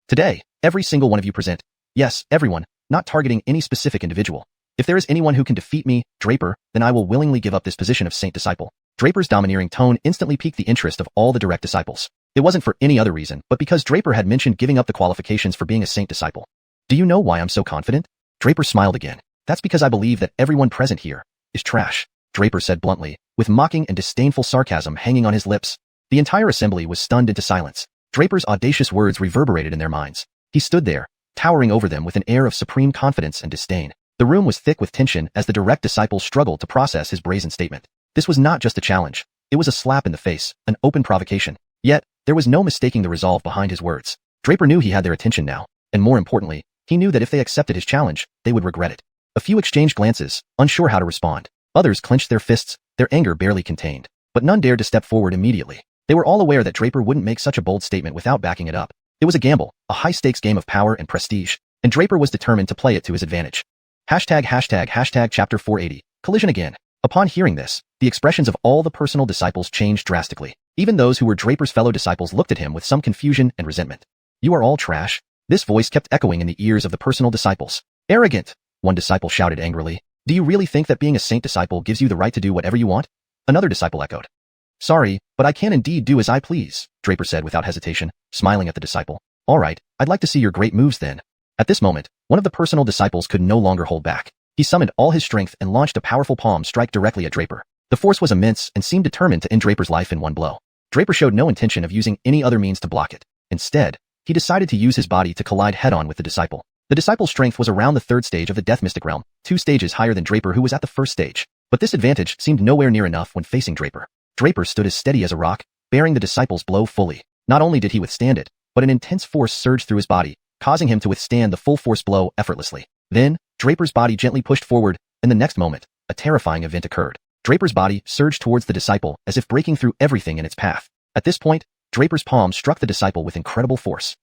Today, every single one of you present. Yes, everyone, not targeting any specific individual. If there is anyone who can defeat me, Draper, then I will willingly give up this position of saint disciple. Draper's domineering tone instantly piqued the interest of all the direct disciples. It wasn't for any other reason, but because Draper had mentioned giving up the qualifications for being a saint disciple. Do you know why I'm so confident? Draper smiled again. That's because I believe that everyone present here is trash, Draper said bluntly, with mocking and disdainful sarcasm hanging on his lips. The entire assembly was stunned into silence. Draper's audacious words reverberated in their minds. He stood there, towering over them with an air of supreme confidence and disdain. The room was thick with tension as the direct disciples struggled to process his brazen statement. This was not just a challenge. It was a slap in the face, an open provocation. Yet, there was no mistaking the resolve behind his words. Draper knew he had their attention now, and more importantly, he knew that if they accepted his challenge, they would regret it. A few exchanged glances, unsure how to respond. Others clenched their fists, their anger barely contained. But none dared to step forward immediately. They were all aware that Draper wouldn't make such a bold statement without backing it up. It was a gamble, a high-stakes game of power and prestige, and Draper was determined to play it to his advantage. Hashtag chapter 480, collision again. Upon hearing this, the expressions of all the personal disciples changed drastically. Even those who were Draper's fellow disciples looked at him with some confusion and resentment. You are all trash? This voice kept echoing in the ears of the personal disciples. Arrogant! One disciple shouted angrily. Do you really think that being a saint disciple gives you the right to do whatever you want? Another disciple echoed. Sorry, but I can indeed do as I please, Draper said without hesitation, smiling at the disciple. All right, I'd like to see your great moves then. At this moment, one of the personal disciples could no longer hold back. He summoned all his strength and launched a powerful palm strike directly at Draper. The force was immense and seemed determined to end Draper's life in one blow. Draper showed no intention of using any other means to block it. Instead, he decided to use his body to collide head-on with the disciple. The disciple's strength was around the third stage of the Death Mystic Realm, 2 stages higher than Draper who was at the first stage. But this advantage seemed nowhere near enough when facing Draper. Draper stood as steady as a rock, bearing the disciple's blow fully. Not only did he withstand it, but an intense force surged through his body, causing him to withstand the full force blow effortlessly. Then, Draper's body gently pushed forward, and the next moment, a terrifying event occurred. Draper's body surged towards the disciple as if breaking through everything in its path. At this point, Draper's palm struck the disciple with incredible force.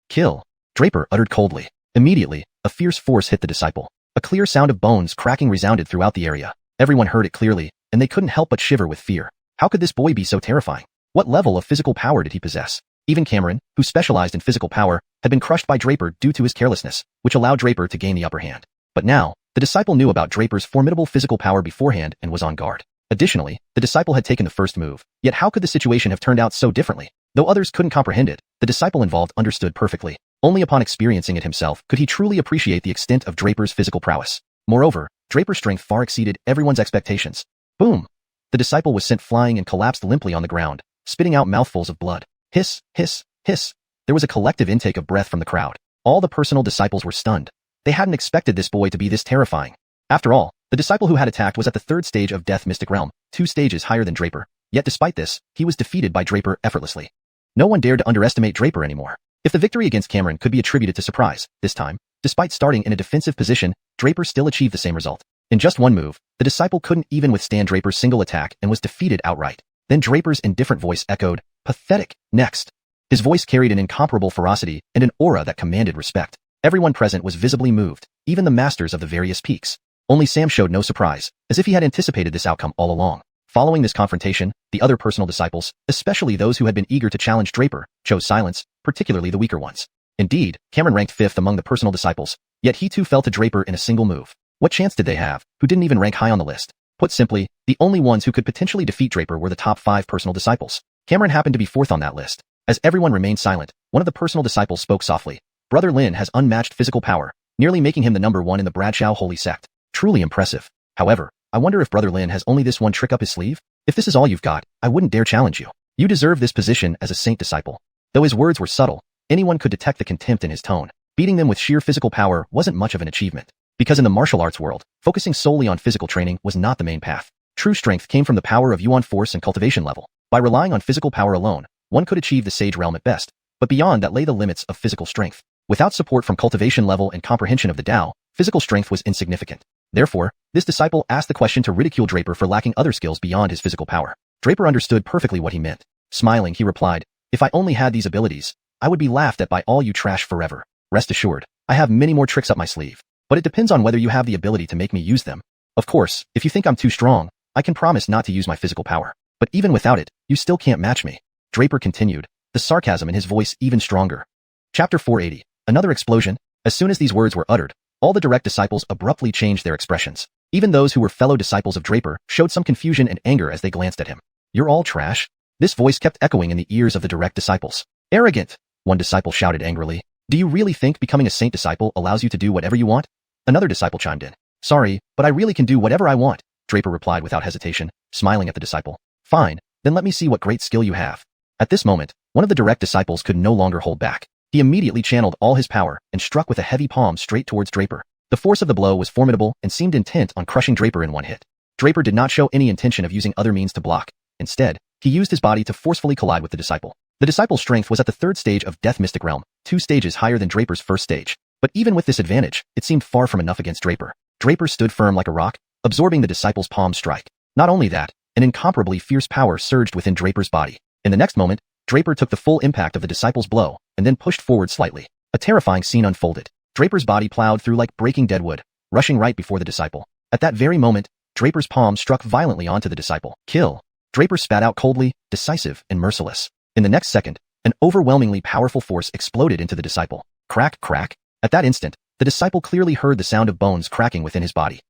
Kill! Draper uttered coldly. Immediately, a fierce force hit the disciple. A clear sound of bones cracking resounded throughout the area. Everyone heard it clearly, and they couldn't help but shiver with fear. How could this boy be so terrifying? What level of physical power did he possess? Even Cameron, who specialized in physical power, had been crushed by Draper due to his carelessness, which allowed Draper to gain the upper hand. But now, the disciple knew about Draper's formidable physical power beforehand and was on guard. Additionally, the disciple had taken the first move, yet how could the situation have turned out so differently? Though others couldn't comprehend it, the disciple involved understood perfectly. Only upon experiencing it himself could he truly appreciate the extent of Draper's physical prowess. Moreover, Draper's strength far exceeded everyone's expectations. Boom! The disciple was sent flying and collapsed limply on the ground, spitting out mouthfuls of blood. Hiss, hiss, hiss. There was a collective intake of breath from the crowd. All the personal disciples were stunned. They hadn't expected this boy to be this terrifying. After all, the disciple who had attacked was at the third stage of Death Mystic Realm, 2 stages higher than Draper. Yet despite this, he was defeated by Draper effortlessly. No one dared to underestimate Draper anymore. If the victory against Cameron could be attributed to surprise, this time, despite starting in a defensive position, Draper still achieved the same result. In just one move, the disciple couldn't even withstand Draper's single attack and was defeated outright. Then Draper's indifferent voice echoed, "Pathetic." Next. His voice carried an incomparable ferocity and an aura that commanded respect. Everyone present was visibly moved, even the masters of the various peaks. Only Sam showed no surprise, as if he had anticipated this outcome all along. Following this confrontation, the other personal disciples, especially those who had been eager to challenge Draper, chose silence, particularly the weaker ones. Indeed, Cameron ranked 5th among the personal disciples, yet he too fell to Draper in a single move. What chance did they have, who didn't even rank high on the list? Put simply, the only ones who could potentially defeat Draper were the top 5 personal disciples. Cameron happened to be 4th on that list. As everyone remained silent, one of the personal disciples spoke softly. Brother Lin has unmatched physical power, nearly making him the number 1 in the Bradshaw Holy Sect. Truly impressive. However, I wonder if Brother Lin has only this one trick up his sleeve? If this is all you've got, I wouldn't dare challenge you. You deserve this position as a saint disciple. Though his words were subtle, anyone could detect the contempt in his tone. Beating them with sheer physical power wasn't much of an achievement. Because in the martial arts world, focusing solely on physical training was not the main path. True strength came from the power of yuan force and cultivation level. By relying on physical power alone, one could achieve the sage realm at best, but beyond that lay the limits of physical strength. Without support from cultivation level and comprehension of the Tao, physical strength was insignificant. Therefore, this disciple asked the question to ridicule Draper for lacking other skills beyond his physical power. Draper understood perfectly what he meant. Smiling, he replied, "If I only had these abilities, I would be laughed at by all you trash forever. Rest assured, I have many more tricks up my sleeve. But it depends on whether you have the ability to make me use them. Of course, if you think I'm too strong, I can promise not to use my physical power. But even without it, you still can't match me." Draper continued, the sarcasm in his voice even stronger. Chapter 480. Another explosion. As soon as these words were uttered, all the direct disciples abruptly changed their expressions. Even those who were fellow disciples of Draper showed some confusion and anger as they glanced at him. "You're all trash?" This voice kept echoing in the ears of the direct disciples. "Arrogant!" one disciple shouted angrily. "Do you really think becoming a saint disciple allows you to do whatever you want?" Another disciple chimed in. "Sorry, but I really can do whatever I want," Draper replied without hesitation, smiling at the disciple. "Fine, then let me see what great skill you have." At this moment, one of the direct disciples could no longer hold back. He immediately channeled all his power and struck with a heavy palm straight towards Draper. The force of the blow was formidable and seemed intent on crushing Draper in one hit. Draper did not show any intention of using other means to block. Instead, he used his body to forcefully collide with the disciple. The disciple's strength was at the third stage of Death Mystic Realm, 2 stages higher than Draper's first stage. But even with this advantage, it seemed far from enough against Draper. Draper stood firm like a rock, absorbing the disciple's palm strike. Not only that, an incomparably fierce power surged within Draper's body. In the next moment, Draper took the full impact of the disciple's blow and then pushed forward slightly. A terrifying scene unfolded. Draper's body plowed through like breaking deadwood, rushing right before the disciple. At that very moment, Draper's palm struck violently onto the disciple. Kill. Draper spat out coldly, decisive, and merciless. In the next second, an overwhelmingly powerful force exploded into the disciple. Crack, crack. At that instant, the disciple clearly heard the sound of bones cracking within his body.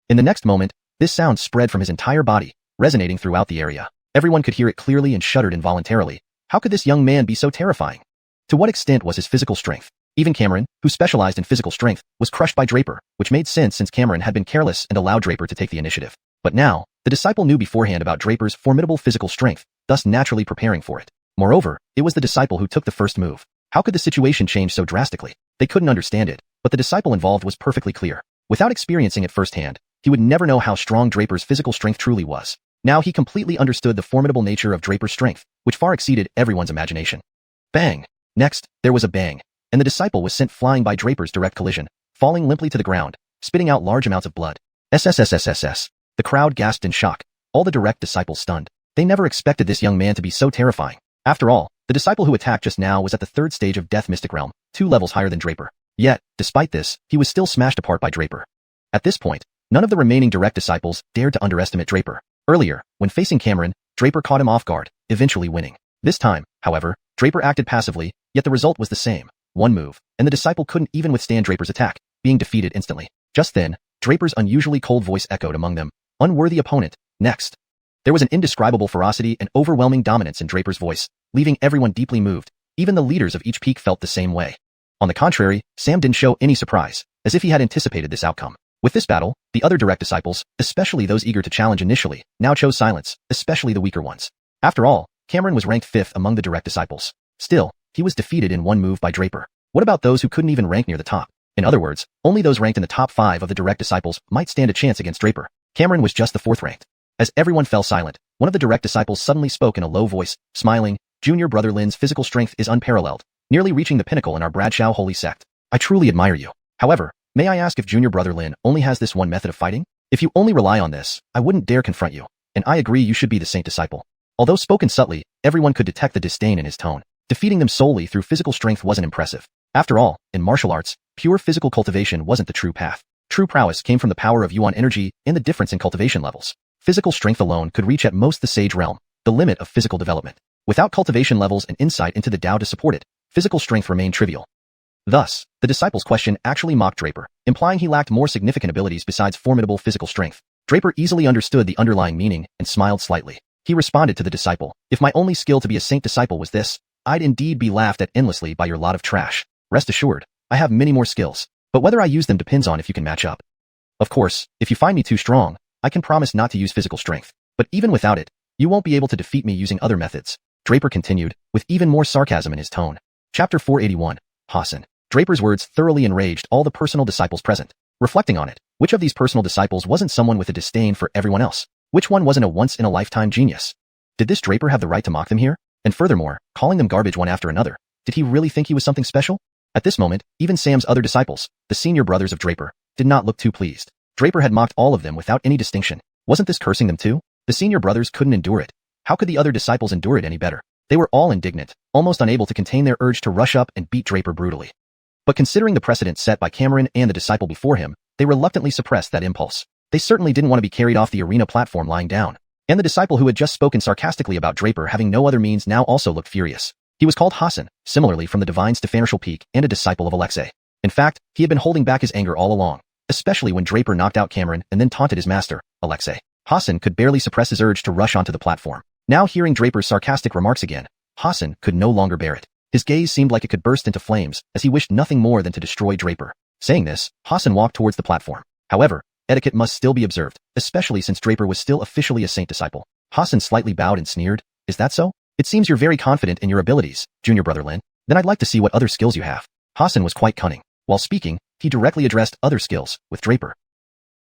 In the next moment, this sound spread from his entire body, resonating throughout the area. Everyone could hear it clearly and shuddered involuntarily. How could this young man be so terrifying? To what extent was his physical strength? Even Cameron, who specialized in physical strength, was crushed by Draper, which made sense since Cameron had been careless and allowed Draper to take the initiative. But now, the disciple knew beforehand about Draper's formidable physical strength, thus naturally preparing for it. Moreover, it was the disciple who took the first move. How could the situation change so drastically? They couldn't understand it, but the disciple involved was perfectly clear. Without experiencing it firsthand, he would never know how strong Draper's physical strength truly was. Now he completely understood the formidable nature of Draper's strength, which far exceeded everyone's imagination. Bang! Next, there was a bang, and the disciple was sent flying by Draper's direct collision, falling limply to the ground, spitting out large amounts of blood. SSSSSS. The crowd gasped in shock, all the direct disciples stunned. They never expected this young man to be so terrifying. After all, the disciple who attacked just now was at the third stage of Death Mystic Realm, 2 levels higher than Draper. Yet, despite this, he was still smashed apart by Draper. At this point, none of the remaining direct disciples dared to underestimate Draper. Earlier, when facing Cameron, Draper caught him off guard, eventually winning. This time, however, Draper acted passively, yet the result was the same. One move, and the disciple couldn't even withstand Draper's attack, being defeated instantly. Just then, Draper's unusually cold voice echoed among them. Unworthy opponent, next. There was an indescribable ferocity and overwhelming dominance in Draper's voice, leaving everyone deeply moved. Even the leaders of each peak felt the same way. On the contrary, Sam didn't show any surprise, as if he had anticipated this outcome. With this battle, the other direct disciples, especially those eager to challenge initially, now chose silence, especially the weaker ones. After all, Cameron was ranked 5th among the direct disciples. Still, he was defeated in one move by Draper. What about those who couldn't even rank near the top? In other words, only those ranked in the top 5 of the direct disciples might stand a chance against Draper. Cameron was just the 4th ranked. As everyone fell silent, one of the direct disciples suddenly spoke in a low voice, smiling. Junior brother Lin's physical strength is unparalleled, nearly reaching the pinnacle in our Bradshaw holy sect. I truly admire you. However, may I ask if junior brother Lin only has this one method of fighting? If you only rely on this, I wouldn't dare confront you, and I agree you should be the saint disciple. Although spoken subtly, everyone could detect the disdain in his tone. Defeating them solely through physical strength wasn't impressive. After all, in martial arts, pure physical cultivation wasn't the true path. True prowess came from the power of yuan energy and the difference in cultivation levels. Physical strength alone could reach at most the sage realm, the limit of physical development. Without cultivation levels and insight into the Tao to support it, physical strength remained trivial. Thus, the disciple's question actually mocked Draper, implying he lacked more significant abilities besides formidable physical strength. Draper easily understood the underlying meaning and smiled slightly. He responded to the disciple, if my only skill to be a saint disciple was this, I'd indeed be laughed at endlessly by your lot of trash. Rest assured, I have many more skills, but whether I use them depends on if you can match up. Of course, if you find me too strong, I can promise not to use physical strength, but even without it, you won't be able to defeat me using other methods. Draper continued, with even more sarcasm in his tone. Chapter 481, Hassan. Draper's words thoroughly enraged all the personal disciples present. Reflecting on it, which of these personal disciples wasn't someone with a disdain for everyone else? Which one wasn't a once-in-a-lifetime genius? Did this Draper have the right to mock them here? And furthermore, calling them garbage one after another, did he really think he was something special? At this moment, even Sam's other disciples, the senior brothers of Draper, did not look too pleased. Draper had mocked all of them without any distinction. Wasn't this cursing them too? The senior brothers couldn't endure it. How could the other disciples endure it any better? They were all indignant, almost unable to contain their urge to rush up and beat Draper brutally. But considering the precedent set by Cameron and the disciple before him, they reluctantly suppressed that impulse. They certainly didn't want to be carried off the arena platform lying down. And the disciple who had just spoken sarcastically about Draper having no other means now also looked furious. He was called Hassan, similarly from the divine Stefanarshal peak and a disciple of Alexei. In fact, he had been holding back his anger all along, especially when Draper knocked out Cameron and then taunted his master, Alexei. Hassan could barely suppress his urge to rush onto the platform. Now hearing Draper's sarcastic remarks again, Hassan could no longer bear it. His gaze seemed like it could burst into flames, as he wished nothing more than to destroy Draper. Saying this, Hassan walked towards the platform. However, etiquette must still be observed, especially since Draper was still officially a saint disciple. Hassan slightly bowed and sneered, is that so? It seems you're very confident in your abilities, junior brother Lin. Then I'd like to see what other skills you have. Hassan was quite cunning. While speaking, he directly addressed other skills with Draper.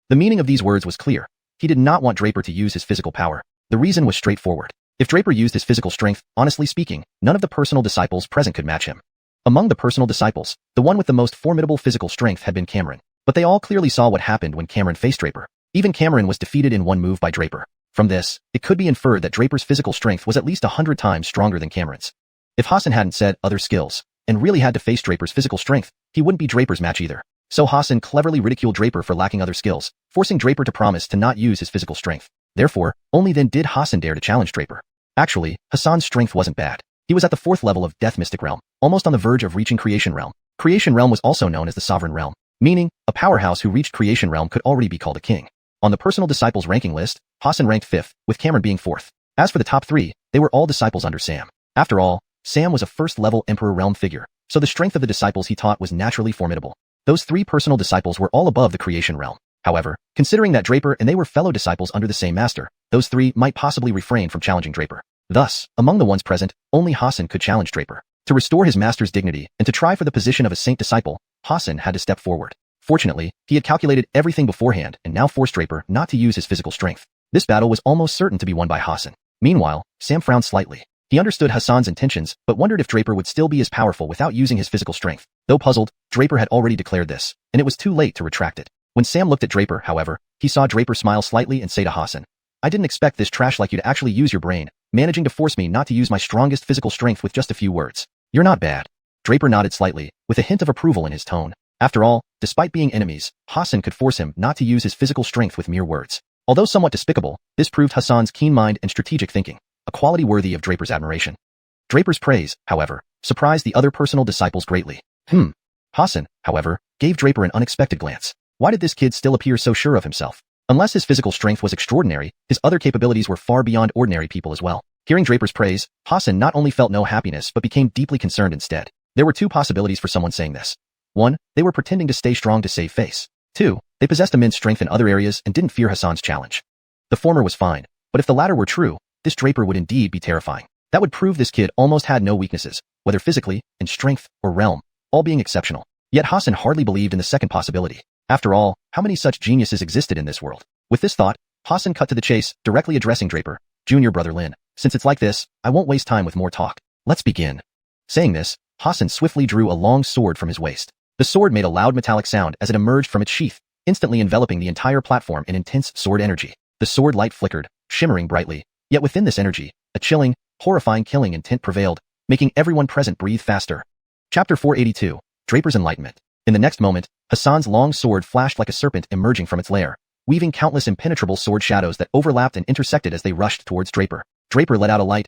The meaning of these words was clear. He did not want Draper to use his physical power. The reason was straightforward. If Draper used his physical strength, honestly speaking, none of the personal disciples present could match him. Among the personal disciples, the one with the most formidable physical strength had been Cameron. But they all clearly saw what happened when Cameron faced Draper. Even Cameron was defeated in one move by Draper. From this, it could be inferred that Draper's physical strength was at least 100 times stronger than Cameron's. If Hassan hadn't said other skills, and really had to face Draper's physical strength, he wouldn't be Draper's match either. So Hassan cleverly ridiculed Draper for lacking other skills, forcing Draper to promise to not use his physical strength. Therefore, only then did Hassan dare to challenge Draper. Actually, Hassan's strength wasn't bad. He was at the 4th level of Death Mystic Realm, almost on the verge of reaching Creation Realm. Creation Realm was also known as the Sovereign Realm, meaning, a powerhouse who reached Creation Realm could already be called a king. On the personal disciples ranking list, Hassan ranked 5th, with Cameron being 4th. As for the top 3, they were all disciples under Sam. After all, Sam was a first-level Emperor Realm figure, so the strength of the disciples he taught was naturally formidable. Those 3 personal disciples were all above the Creation Realm. However, considering that Draper and they were fellow disciples under the same master, those 3 might possibly refrain from challenging Draper. Thus, among the ones present, only Hassan could challenge Draper. To restore his master's dignity and to try for the position of a saint disciple, Hassan had to step forward. Fortunately, he had calculated everything beforehand and now forced Draper not to use his physical strength. This battle was almost certain to be won by Hassan. Meanwhile, Sam frowned slightly. He understood Hassan's intentions, but wondered if Draper would still be as powerful without using his physical strength. Though puzzled, Draper had already declared this, and it was too late to retract it. When Sam looked at Draper, however, he saw Draper smile slightly and say to Hassan, I didn't expect this trash like you to actually use your brain, managing to force me not to use my strongest physical strength with just a few words. You're not bad. Draper nodded slightly, with a hint of approval in his tone. After all, despite being enemies, Hassan could force him not to use his physical strength with mere words. Although somewhat despicable, this proved Hassan's keen mind and strategic thinking, a quality worthy of Draper's admiration. Draper's praise, however, surprised the other personal disciples greatly. Hassan, however, gave Draper an unexpected glance. Why did this kid still appear so sure of himself? Unless his physical strength was extraordinary, his other capabilities were far beyond ordinary people as well. Hearing Draper's praise, Hassan not only felt no happiness but became deeply concerned instead. There were two possibilities for someone saying this. 1. They were pretending to stay strong to save face. 2. They possessed immense strength in other areas and didn't fear Hassan's challenge. The former was fine, but if the latter were true, this Draper would indeed be terrifying. That would prove this kid almost had no weaknesses, whether physically, in strength, or realm, all being exceptional. Yet Hassan hardly believed in the second possibility. After all, how many such geniuses existed in this world? With this thought, Hassan cut to the chase, directly addressing Draper. Junior brother Lin, since it's like this, I won't waste time with more talk. Let's begin. Saying this, Hassan swiftly drew a long sword from his waist. The sword made a loud metallic sound as it emerged from its sheath, instantly enveloping the entire platform in intense sword energy. The sword light flickered, shimmering brightly, yet within this energy, a chilling, horrifying killing intent prevailed, making everyone present breathe faster. Chapter 482, Draper's Enlightenment. In the next moment, Hassan's long sword flashed like a serpent emerging from its lair, weaving countless impenetrable sword shadows that overlapped and intersected as they rushed towards Draper. Draper let out a light,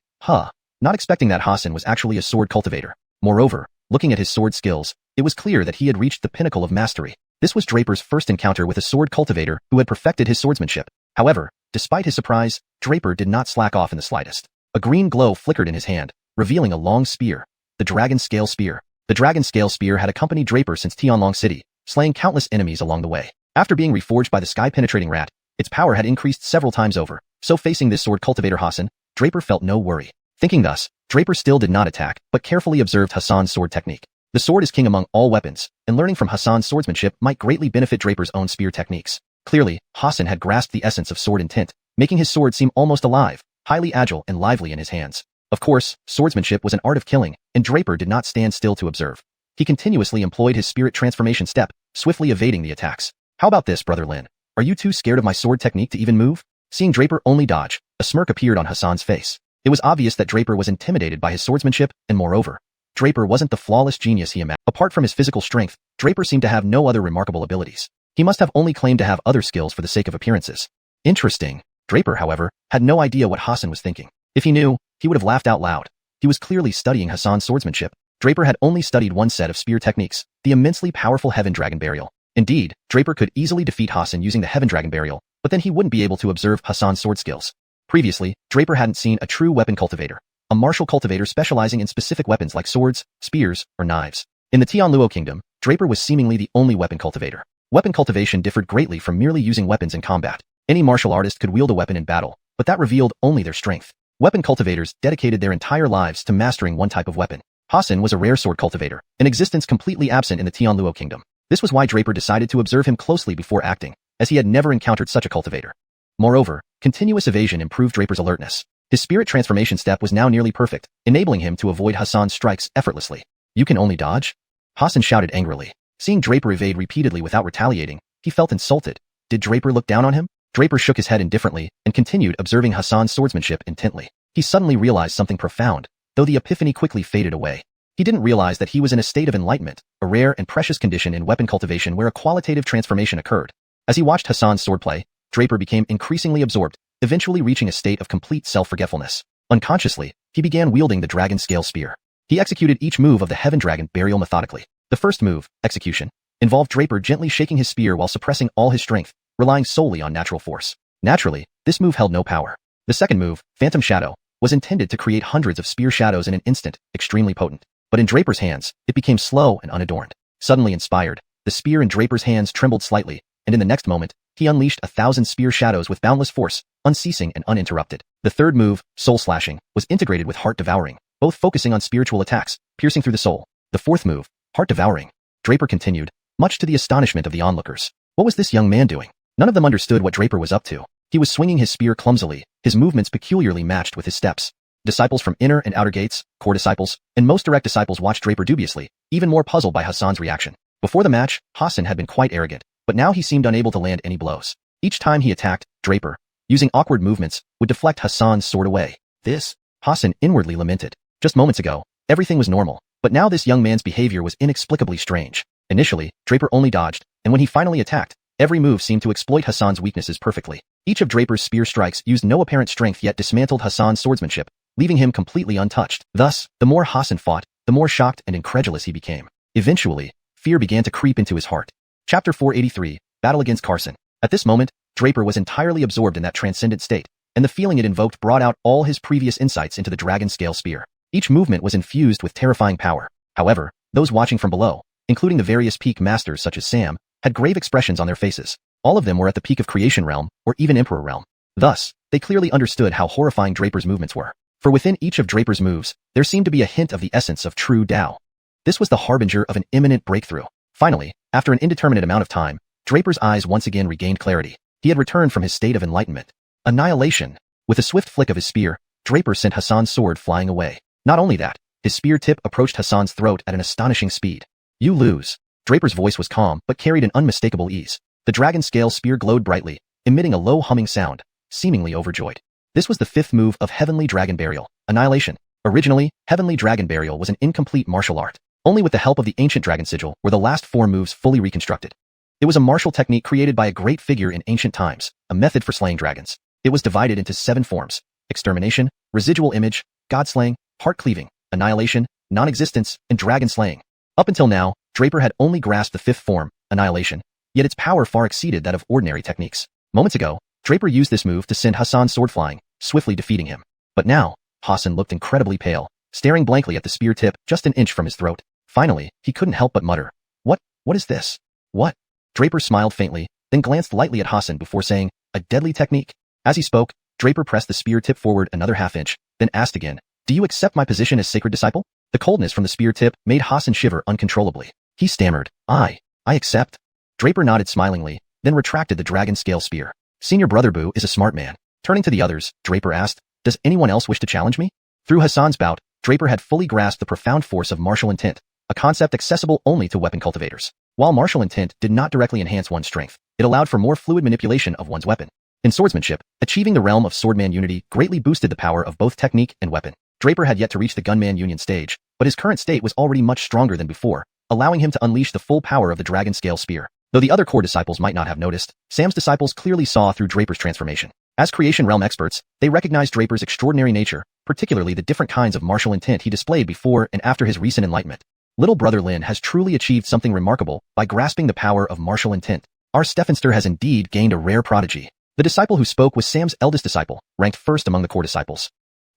not expecting that Hassan was actually a sword cultivator. Moreover, looking at his sword skills, it was clear that he had reached the pinnacle of mastery. This was Draper's first encounter with a sword cultivator who had perfected his swordsmanship. However, despite his surprise, Draper did not slack off in the slightest. A green glow flickered in his hand, revealing a long spear, the Dragon Scale Spear. The Dragon Scale Spear had accompanied Draper since Tianlong City, slaying countless enemies along the way. After being reforged by the sky-penetrating rat, its power had increased several times over, so facing this sword cultivator Hassan, Draper felt no worry. Thinking thus, Draper still did not attack, but carefully observed Hassan's sword technique. The sword is king among all weapons, and learning from Hassan's swordsmanship might greatly benefit Draper's own spear techniques. Clearly, Hassan had grasped the essence of sword intent, making his sword seem almost alive, highly agile and lively in his hands. Of course, swordsmanship was an art of killing, and Draper did not stand still to observe. He continuously employed his spirit transformation step, swiftly evading the attacks. How about this, brother Lin? Are you too scared of my sword technique to even move? Seeing Draper only dodge, a smirk appeared on Hassan's face. It was obvious that Draper was intimidated by his swordsmanship, and moreover, Draper wasn't the flawless genius he imagined. Apart from his physical strength, Draper seemed to have no other remarkable abilities. He must have only claimed to have other skills for the sake of appearances. Interesting. Draper, however, had no idea what Hassan was thinking. If he knew, he would have laughed out loud. He was clearly studying Hassan's swordsmanship. Draper had only studied one set of spear techniques, the immensely powerful Heaven Dragon Burial. Indeed, Draper could easily defeat Hassan using the Heaven Dragon Burial, but then he wouldn't be able to observe Hassan's sword skills. Previously, Draper hadn't seen a true weapon cultivator, a martial cultivator specializing in specific weapons like swords, spears, or knives. In the Tianluo Kingdom, Draper was seemingly the only weapon cultivator. Weapon cultivation differed greatly from merely using weapons in combat. Any martial artist could wield a weapon in battle, but that revealed only their strength. Weapon cultivators dedicated their entire lives to mastering one type of weapon. Hassan was a rare sword cultivator, an existence completely absent in the Tianluo Kingdom. This was why Draper decided to observe him closely before acting, as he had never encountered such a cultivator. Moreover, continuous evasion improved Draper's alertness. His spirit transformation step was now nearly perfect, enabling him to avoid Hassan's strikes effortlessly. You can only dodge? Hassan shouted angrily. Seeing Draper evade repeatedly without retaliating, he felt insulted. Did Draper look down on him? Draper shook his head indifferently and continued observing Hassan's swordsmanship intently. He suddenly realized something profound, though the epiphany quickly faded away. He didn't realize that he was in a state of enlightenment, a rare and precious condition in weapon cultivation where a qualitative transformation occurred. As he watched Hassan's swordplay, Draper became increasingly absorbed, eventually reaching a state of complete self-forgetfulness. Unconsciously, he began wielding the Dragon Scale Spear. He executed each move of the Heaven Dragon Burial methodically. The first move, Execution, involved Draper gently shaking his spear while suppressing all his strength, relying solely on natural force. Naturally, this move held no power. The second move, Phantom Shadow, was intended to create hundreds of spear shadows in an instant, extremely potent. But in Draper's hands, it became slow and unadorned. Suddenly inspired, the spear in Draper's hands trembled slightly, and in the next moment, he unleashed 1,000 spear shadows with boundless force, unceasing and uninterrupted. The third move, Soul Slashing, was integrated with Heart Devouring, both focusing on spiritual attacks, piercing through the soul. The fourth move, Heart Devouring, Draper continued, much to the astonishment of the onlookers. What was this young man doing? None of them understood what Draper was up to. He was swinging his spear clumsily, his movements peculiarly matched with his steps. Disciples from inner and outer gates, core disciples, and most direct disciples watched Draper dubiously, even more puzzled by Hassan's reaction. Before the match, Hassan had been quite arrogant, but now he seemed unable to land any blows. Each time he attacked, Draper, using awkward movements, would deflect Hassan's sword away. This, Hassan inwardly lamented. Just moments ago, everything was normal, but now this young man's behavior was inexplicably strange. Initially, Draper only dodged, and when he finally attacked, every move seemed to exploit Hassan's weaknesses perfectly. Each of Draper's spear strikes used no apparent strength yet dismantled Hassan's swordsmanship, leaving him completely untouched. Thus, the more Hassan fought, the more shocked and incredulous he became. Eventually, fear began to creep into his heart. Chapter 483, Battle Against Carson. At this moment, Draper was entirely absorbed in that transcendent state, and the feeling it invoked brought out all his previous insights into the dragon scale spear. Each movement was infused with terrifying power. However, those watching from below, including the various peak masters such as Sam, had grave expressions on their faces. All of them were at the peak of creation realm, or even emperor realm. Thus, they clearly understood how horrifying Draper's movements were. For within each of Draper's moves, there seemed to be a hint of the essence of true Tao. This was the harbinger of an imminent breakthrough. Finally, after an indeterminate amount of time, Draper's eyes once again regained clarity. He had returned from his state of enlightenment. Annihilation. With a swift flick of his spear, Draper sent Hassan's sword flying away. Not only that, his spear tip approached Hassan's throat at an astonishing speed. You lose. Draper's voice was calm but carried an unmistakable ease. The dragon scale spear glowed brightly, emitting a low humming sound, seemingly overjoyed. This was the fifth move of Heavenly Dragon Burial, Annihilation. Originally, Heavenly Dragon Burial was an incomplete martial art. Only with the help of the ancient dragon sigil were the last four moves fully reconstructed. It was a martial technique created by a great figure in ancient times, a method for slaying dragons. It was divided into 7 forms: extermination, residual image, god slaying, heart cleaving, annihilation, non-existence, and dragon slaying. Up until now, Draper had only grasped the 5th form, annihilation, yet its power far exceeded that of ordinary techniques. Moments ago, Draper used this move to send Hassan's sword flying, swiftly defeating him. But now, Hassan looked incredibly pale, staring blankly at the spear tip just an inch from his throat. Finally, he couldn't help but mutter, What is this? What? Draper smiled faintly, then glanced lightly at Hassan before saying, a deadly technique? As he spoke, Draper pressed the spear tip forward another half-inch, then asked again, do you accept my position as sacred disciple? The coldness from the spear tip made Hassan shiver uncontrollably. He stammered, I accept. Draper nodded smilingly, then retracted the dragon scale spear. Senior Brother Boo is a smart man. Turning to the others, Draper asked, does anyone else wish to challenge me? Through Hassan's bout, Draper had fully grasped the profound force of martial intent, a concept accessible only to weapon cultivators. While martial intent did not directly enhance one's strength, it allowed for more fluid manipulation of one's weapon. In swordsmanship, achieving the realm of swordman unity greatly boosted the power of both technique and weapon. Draper had yet to reach the gunman union stage, but his current state was already much stronger than before, allowing him to unleash the full power of the dragon scale spear. Though the other core disciples might not have noticed, Sam's disciples clearly saw through Draper's transformation. As creation realm experts, they recognized Draper's extraordinary nature, particularly the different kinds of martial intent he displayed before and after his recent enlightenment. Little brother Lin has truly achieved something remarkable by grasping the power of martial intent. Our Stephenster has indeed gained a rare prodigy. The disciple who spoke was Sam's eldest disciple, ranked first among the core disciples.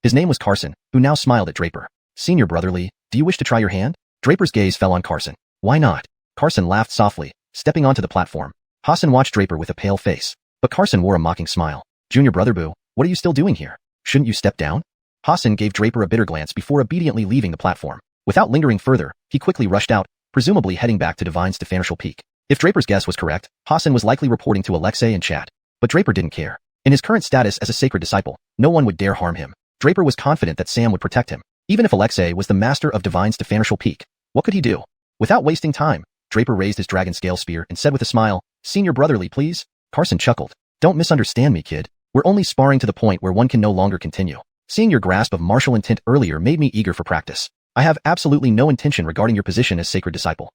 His name was Carson, who now smiled at Draper. Senior Brother Lee, do you wish to try your hand? Draper's gaze fell on Carson. Why not? Carson laughed softly, stepping onto the platform. Hassan watched Draper with a pale face, but Carson wore a mocking smile. Junior Brother Boo, what are you still doing here? Shouldn't you step down? Hassan gave Draper a bitter glance before obediently leaving the platform. Without lingering further, he quickly rushed out, presumably heading back to Divine Stefanishal Peak. If Draper's guess was correct, Hassan was likely reporting to Alexei and chat. But Draper didn't care. In his current status as a sacred disciple, no one would dare harm him. Draper was confident that Sam would protect him. Even if Alexei was the master of Divine Stefanishal Peak, what could he do? Without wasting time, Draper raised his dragon scale spear and said with a smile, Senior Brotherly, please? Carson chuckled. Don't misunderstand me, kid. We're only sparring to the point where one can no longer continue. Seeing your grasp of martial intent earlier made me eager for practice. I have absolutely no intention regarding your position as sacred disciple.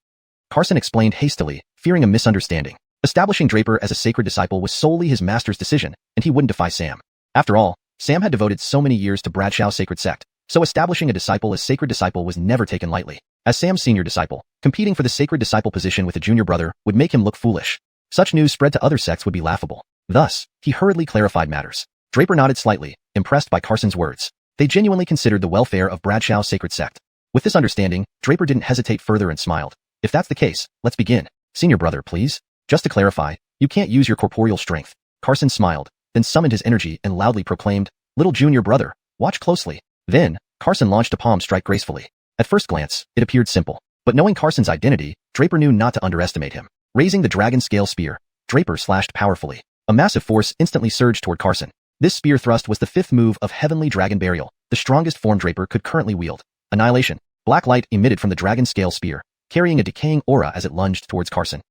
Carson explained hastily, fearing a misunderstanding. Establishing Draper as a sacred disciple was solely his master's decision, and he wouldn't defy Sam. After all, Sam had devoted so many years to Bradshaw's sacred sect, so establishing a disciple as sacred disciple was never taken lightly. As Sam's senior disciple, competing for the sacred disciple position with a junior brother would make him look foolish. Such news spread to other sects would be laughable. Thus, he hurriedly clarified matters. Draper nodded slightly, impressed by Carson's words. They genuinely considered the welfare of Bradshaw's sacred sect. With this understanding, Draper didn't hesitate further and smiled. If that's the case, let's begin. Senior brother, please. Just to clarify, you can't use your corporeal strength. Carson smiled, then summoned his energy and loudly proclaimed, Little junior brother, watch closely. Then, Carson launched a palm strike gracefully. At first glance, it appeared simple. But knowing Carson's identity, Draper knew not to underestimate him. Raising the dragon scale spear, Draper slashed powerfully. A massive force instantly surged toward Carson. This spear thrust was the 5th move of Heavenly Dragon Burial, the strongest form Draper could currently wield. Annihilation. Black light emitted from the dragon scale spear, carrying a decaying aura as it lunged towards Carson.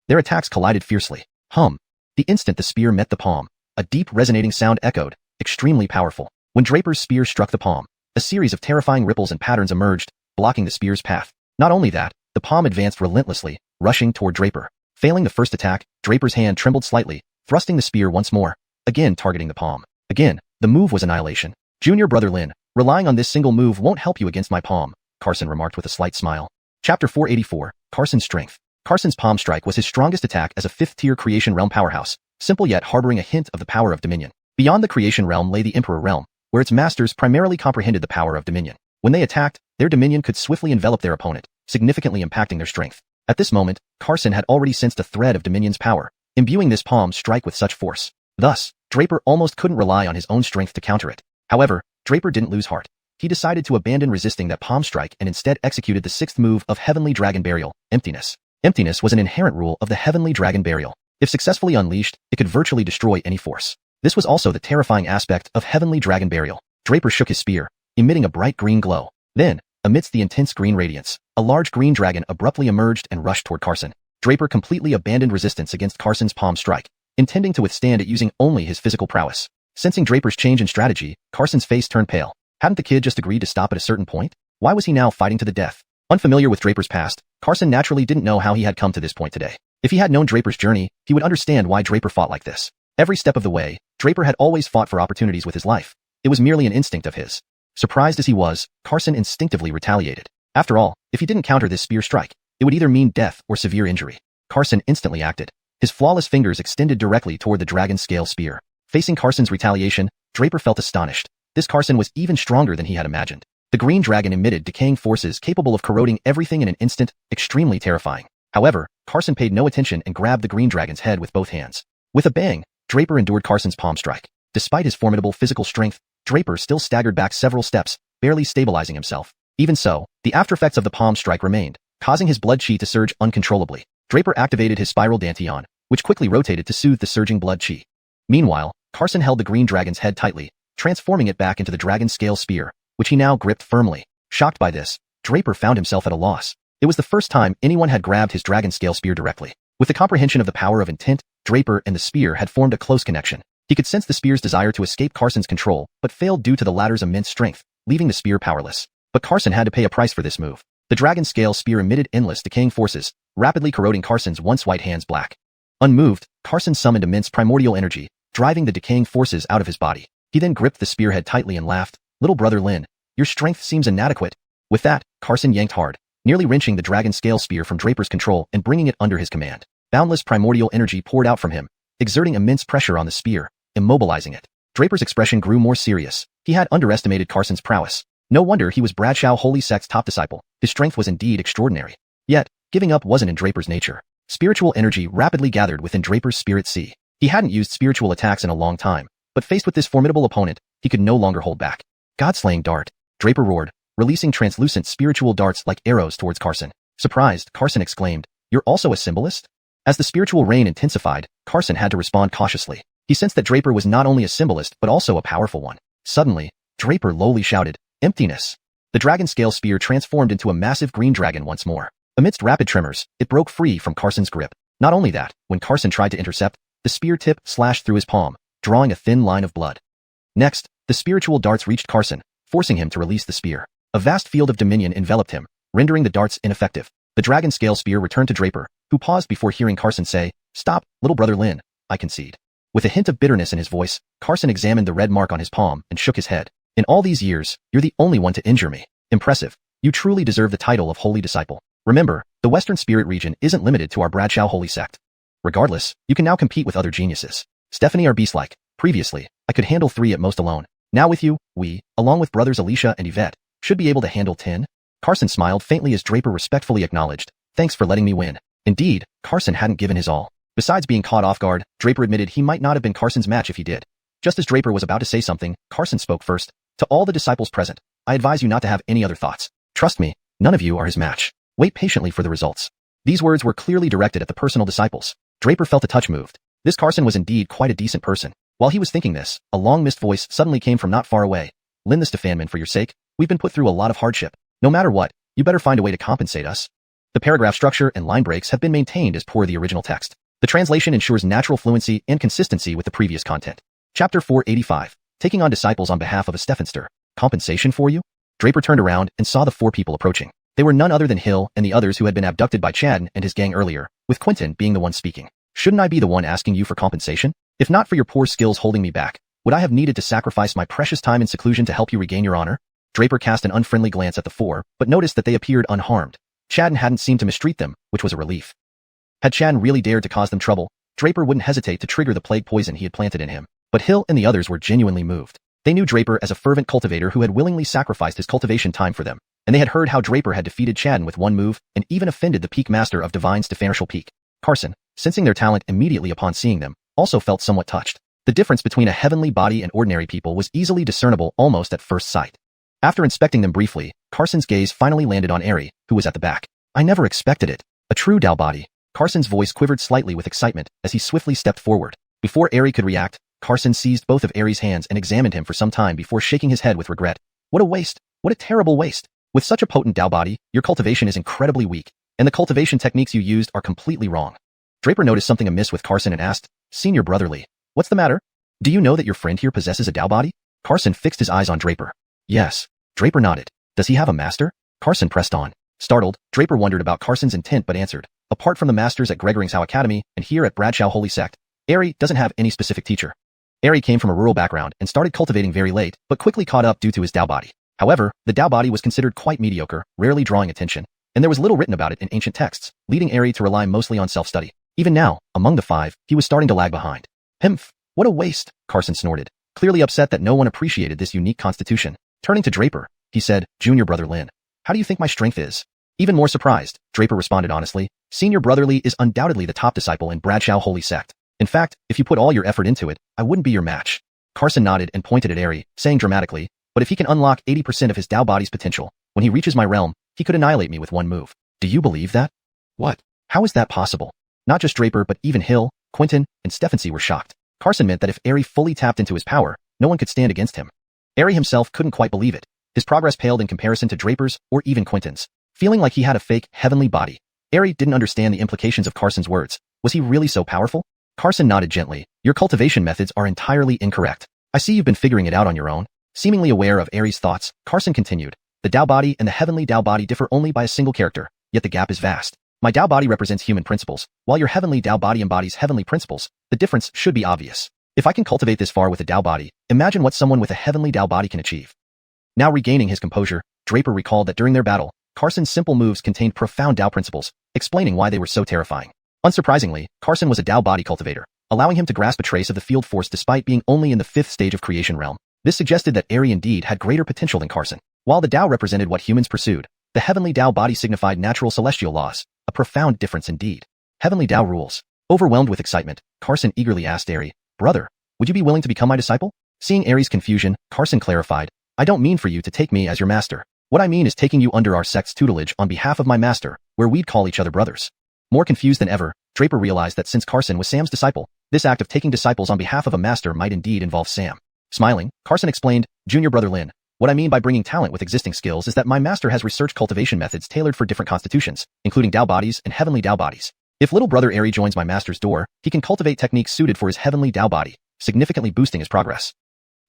Their attacks collided fiercely. Hum. The instant the spear met the palm, a deep resonating sound echoed, extremely powerful. When Draper's spear struck the palm, a series of terrifying ripples and patterns emerged, blocking the spear's path. Not only that, the palm advanced relentlessly, rushing toward Draper. Failing the first attack, Draper's hand trembled slightly, thrusting the spear once more, again targeting the palm. Again, the move was annihilation. Junior brother Lin, Relying on this single move won't help you against my palm, Carson remarked with a slight smile. Chapter 484, Carson's Strength. Carson's palm strike was his strongest attack as a 5th-tier creation realm powerhouse, simple yet harboring a hint of the power of dominion. Beyond the creation realm lay the Emperor realm, where its masters primarily comprehended the power of dominion. When they attacked, their dominion could swiftly envelop their opponent, significantly impacting their strength. At this moment, Carson had already sensed a thread of dominion's power, imbuing this palm strike with such force. Thus, Draper almost couldn't rely on his own strength to counter it. However, Draper didn't lose heart. He decided to abandon resisting that palm strike and instead executed the 6th move of Heavenly Dragon Burial, Emptiness. Emptiness was an inherent rule of the Heavenly Dragon Burial. If successfully unleashed, it could virtually destroy any force. This was also the terrifying aspect of Heavenly Dragon Burial. Draper shook his spear, emitting a bright green glow. Then, amidst the intense green radiance, a large green dragon abruptly emerged and rushed toward Carson. Draper completely abandoned resistance against Carson's palm strike, intending to withstand it using only his physical prowess. Sensing Draper's change in strategy, Carson's face turned pale. Hadn't the kid just agreed to stop at a certain point? Why was he now fighting to the death? Unfamiliar with Draper's past, Carson naturally didn't know how he had come to this point today. If he had known Draper's journey, he would understand why Draper fought like this. Every step of the way, Draper had always fought for opportunities with his life. It was merely an instinct of his. Surprised as he was, Carson instinctively retaliated. After all, if he didn't counter this spear strike, it would either mean death or severe injury. Carson instantly acted. His flawless fingers extended directly toward the dragon scale spear. Facing Carson's retaliation, Draper felt astonished. This Carson was even stronger than he had imagined. The green dragon emitted decaying forces capable of corroding everything in an instant, extremely terrifying. However, Carson paid no attention and grabbed the green dragon's head with both hands. With a bang, Draper endured Carson's palm strike. Despite his formidable physical strength, Draper still staggered back several steps, barely stabilizing himself. Even so, the aftereffects of the palm strike remained, causing his blood chi to surge uncontrollably. Draper activated his spiral dantian, which quickly rotated to soothe the surging blood chi. Meanwhile, Carson held the green dragon's head tightly, transforming it back into the dragon scale spear, which he now gripped firmly. Shocked by this, Draper found himself at a loss. It was the first time anyone had grabbed his dragon scale spear directly. With the comprehension of the power of intent, Draper and the spear had formed a close connection. He could sense the spear's desire to escape Carson's control, but failed due to the latter's immense strength, leaving the spear powerless. But Carson had to pay a price for this move. The dragon scale spear emitted endless decaying forces, rapidly corroding Carson's once white hands black. Unmoved, Carson summoned immense primordial energy, driving the decaying forces out of his body. He then gripped the spearhead tightly and laughed. "Little brother Lin, your strength seems inadequate." With that, Carson yanked hard, nearly wrenching the dragon scale spear from Draper's control and bringing it under his command. Boundless primordial energy poured out from him, exerting immense pressure on the spear, immobilizing it. Draper's expression grew more serious. He had underestimated Carson's prowess. No wonder he was Bradshaw Holy Sect's top disciple. His strength was indeed extraordinary. Yet, giving up wasn't in Draper's nature. Spiritual energy rapidly gathered within Draper's spirit sea. He hadn't used spiritual attacks in a long time, but faced with this formidable opponent, he could no longer hold back. God-slaying dart, Draper roared, releasing translucent spiritual darts like arrows towards Carson. Surprised, Carson exclaimed, "You're also a symbolist?" As the spiritual rain intensified, Carson had to respond cautiously. He sensed that Draper was not only a symbolist but also a powerful one. Suddenly, Draper lowly shouted, "Emptiness!" The dragon scale spear transformed into a massive green dragon once more. Amidst rapid tremors, it broke free from Carson's grip. Not only that, when Carson tried to intercept, the spear tip slashed through his palm, drawing a thin line of blood. Next, the spiritual darts reached Carson, forcing him to release the spear. A vast field of dominion enveloped him, rendering the darts ineffective. The dragon scale spear returned to Draper, who paused before hearing Carson say, "Stop, little brother Lin, I concede." With a hint of bitterness in his voice, Carson examined the red mark on his palm and shook his head. "In all these years, you're the only one to injure me. Impressive. You truly deserve the title of Holy Disciple. Remember, the Western Spirit region isn't limited to our Bradshaw Holy Sect. Regardless, you can now compete with other geniuses. Stephanie are beast-like. Previously, I could handle 3 at most alone. Now with you, we, along with brothers Alicia and Yvette, should be able to handle 10. Carson smiled faintly as Draper respectfully acknowledged, "Thanks for letting me win." Indeed, Carson hadn't given his all. Besides being caught off guard, Draper admitted he might not have been Carson's match if he did. Just as Draper was about to say something, Carson spoke first. "To all the disciples present, I advise you not to have any other thoughts. Trust me, none of you are his match. Wait patiently for the results." These words were clearly directed at the personal disciples. Draper felt a touch moved. This Carson was indeed quite a decent person. While he was thinking this, a long-missed voice suddenly came from not far away. "Lin this to Fanman for your sake. We've been put through a lot of hardship. No matter what, you better find a way to compensate us." The paragraph structure and line breaks have been maintained as per the original text. The translation ensures natural fluency and consistency with the previous content. Chapter 485. Taking on disciples on behalf of a Stephenster. Compensation for you? Draper turned around and saw the 4 people approaching. They were none other than Hill and the others who had been abducted by Chad and his gang earlier, with Quentin being the one speaking. "Shouldn't I be the one asking you for compensation? If not for your poor skills holding me back, would I have needed to sacrifice my precious time in seclusion to help you regain your honor?" Draper cast an unfriendly glance at the four, but noticed that they appeared unharmed. Chadden hadn't seemed to mistreat them, which was a relief. Had Chadden really dared to cause them trouble, Draper wouldn't hesitate to trigger the plague poison he had planted in him. But Hill and the others were genuinely moved. They knew Draper as a fervent cultivator who had willingly sacrificed his cultivation time for them, and they had heard how Draper had defeated Chadden with one move and even offended the peak master of Divine Stefanartial Peak. Carson, sensing their talent immediately upon seeing them, also felt somewhat touched. The difference between a heavenly body and ordinary people was easily discernible almost at first sight. After inspecting them briefly, Carson's gaze finally landed on Aerie, who was at the back. I never expected it. A true Dao body. Carson's voice quivered slightly with excitement as he swiftly stepped forward. Before Aerie could react, Carson seized both of Aerie's hands and examined him for some time before shaking his head with regret. What a waste. What a terrible waste. With such a potent Dao body, your cultivation is incredibly weak, and the cultivation techniques you used are completely wrong. Draper noticed something amiss with Carson and asked, Senior Brotherly, what's the matter? Do you know that your friend here possesses a Dao body? Carson fixed his eyes on Draper. Yes. Draper nodded. Does he have a master? Carson pressed on. Startled, Draper wondered about Carson's intent but answered, apart from the masters at Gregoring's Academy and here at Bradshaw Holy Sect, Aerie doesn't have any specific teacher. Aerie came from a rural background and started cultivating very late, but quickly caught up due to his Dao body. However, the Dao body was considered quite mediocre, rarely drawing attention, and there was little written about it in ancient texts, leading Aerie to rely mostly on self-study. Even now, among the five, he was starting to lag behind. Himph, what a waste, Carson snorted, clearly upset that no one appreciated this unique constitution. Turning to Draper, he said, Junior Brother Lin, how do you think my strength is? Even more surprised, Draper responded honestly, Senior Brotherly is undoubtedly the top disciple in Bradshaw Holy Sect. In fact, if you put all your effort into it, I wouldn't be your match. Carson nodded and pointed at Aerie, saying dramatically, but if he can unlock 80% of his Dao body's potential, when he reaches my realm, he could annihilate me with one move. Do you believe that? What? How is that possible? Not just Draper but even Hill, Quentin, and Stefancy were shocked. Carson meant that if Aerie fully tapped into his power, no one could stand against him. Aerie himself couldn't quite believe it. His progress paled in comparison to Draper's or even Quentin's. Feeling like he had a fake, heavenly body, Aerie didn't understand the implications of Carson's words. Was he really so powerful? Carson nodded gently. Your cultivation methods are entirely incorrect. I see you've been figuring it out on your own. Seemingly aware of Aerie's thoughts, Carson continued. The Dao body and the heavenly Dao body differ only by a single character, yet the gap is vast. My Dao body represents human principles, while your heavenly Dao body embodies heavenly principles. The difference should be obvious. If I can cultivate this far with a Dao body, imagine what someone with a heavenly Dao body can achieve. Now regaining his composure, Draper recalled that during their battle, Carson's simple moves contained profound Dao principles, explaining why they were so terrifying. Unsurprisingly, Carson was a Dao body cultivator, allowing him to grasp a trace of the field force despite being only in the 5th stage of creation realm. This suggested that Aerie indeed had greater potential than Carson. While the Dao represented what humans pursued, the heavenly Dao body signified natural celestial laws, a profound difference indeed. Heavenly Dao rules. Overwhelmed with excitement, Carson eagerly asked Aerie, Brother, would you be willing to become my disciple? Seeing Aerie's confusion, Carson clarified, I don't mean for you to take me as your master. What I mean is taking you under our sect's tutelage on behalf of my master, where we'd call each other brothers. More confused than ever, Draper realized that since Carson was Sam's disciple, this act of taking disciples on behalf of a master might indeed involve Sam. Smiling, Carson explained, Junior Brother Lin, what I mean by bringing talent with existing skills is that my master has researched cultivation methods tailored for different constitutions, including Dao bodies and heavenly Dao bodies. If little brother Aerie joins my master's door, he can cultivate techniques suited for his heavenly Dao body, significantly boosting his progress.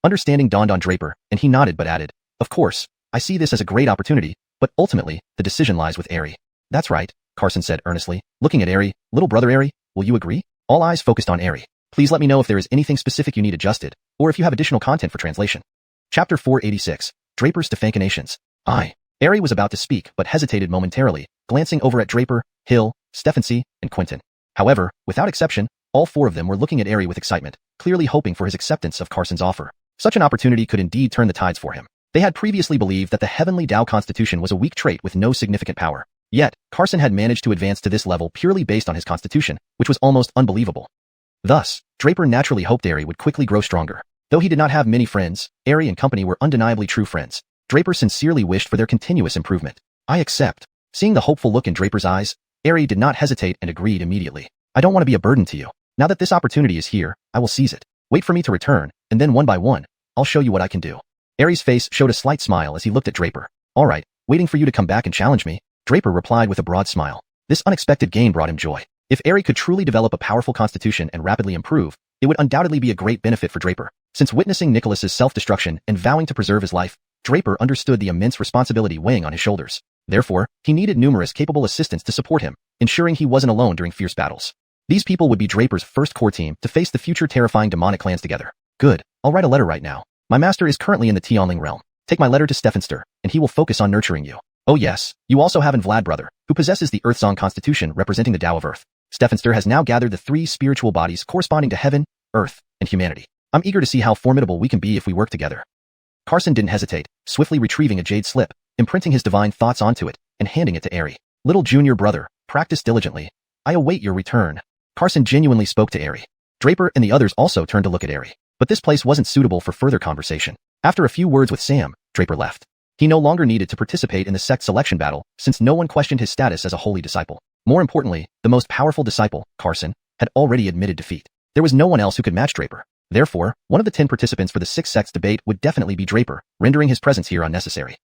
Understanding dawned on Draper, and he nodded but added, Of course, I see this as a great opportunity, but ultimately, the decision lies with Aerie. That's right, Carson said earnestly, looking at Aerie, Little brother Aerie, will you agree? All eyes focused on Aerie. Please let me know if there is anything specific you need adjusted, or if you have additional content for translation. Chapter 486, Draper's Stefancinations. Aerie was about to speak but hesitated momentarily, glancing over at Draper, Hill, Stefancy, and Quentin. However, without exception, all four of them were looking at Aerie with excitement, clearly hoping for his acceptance of Carson's offer. Such an opportunity could indeed turn the tides for him. They had previously believed that the heavenly Dao constitution was a weak trait with no significant power. Yet, Carson had managed to advance to this level purely based on his constitution, which was almost unbelievable. Thus, Draper naturally hoped Aerie would quickly grow stronger. Though he did not have many friends, Aerie and company were undeniably true friends. Draper sincerely wished for their continuous improvement. I accept. Seeing the hopeful look in Draper's eyes, Aerie did not hesitate and agreed immediately. I don't want to be a burden to you. Now that this opportunity is here, I will seize it. Wait for me to return, and then one by one, I'll show you what I can do. Aerie's face showed a slight smile as he looked at Draper. All right, waiting for you to come back and challenge me. Draper replied with a broad smile. This unexpected gain brought him joy. If Aerie could truly develop a powerful constitution and rapidly improve, it would undoubtedly be a great benefit for Draper. Since witnessing Nicholas's self-destruction and vowing to preserve his life, Draper understood the immense responsibility weighing on his shoulders. Therefore, he needed numerous capable assistants to support him, ensuring he wasn't alone during fierce battles. These people would be Draper's first core team to face the future terrifying demonic clans together. Good, I'll write a letter right now. My master is currently in the Tianling realm. Take my letter to Stephanster, and he will focus on nurturing you. Oh yes, you also have an Vlad brother, who possesses the Earthsong constitution representing the Tao of Earth. Stephanster has now gathered the 3 spiritual bodies corresponding to heaven, earth, and humanity. I'm eager to see how formidable we can be if we work together. Carson didn't hesitate, swiftly retrieving a jade slip, imprinting his divine thoughts onto it, and handing it to Aerie. Little junior brother, practice diligently. I await your return. Carson genuinely spoke to Aerie. Draper and the others also turned to look at Aerie. But this place wasn't suitable for further conversation. After a few words with Sam, Draper left. He no longer needed to participate in the sect selection battle, since no one questioned his status as a holy disciple. More importantly, the most powerful disciple, Carson, had already admitted defeat. There was no one else who could match Draper. Therefore, one of the 10 participants for the 6 sects debate would definitely be Draper, rendering his presence here unnecessary.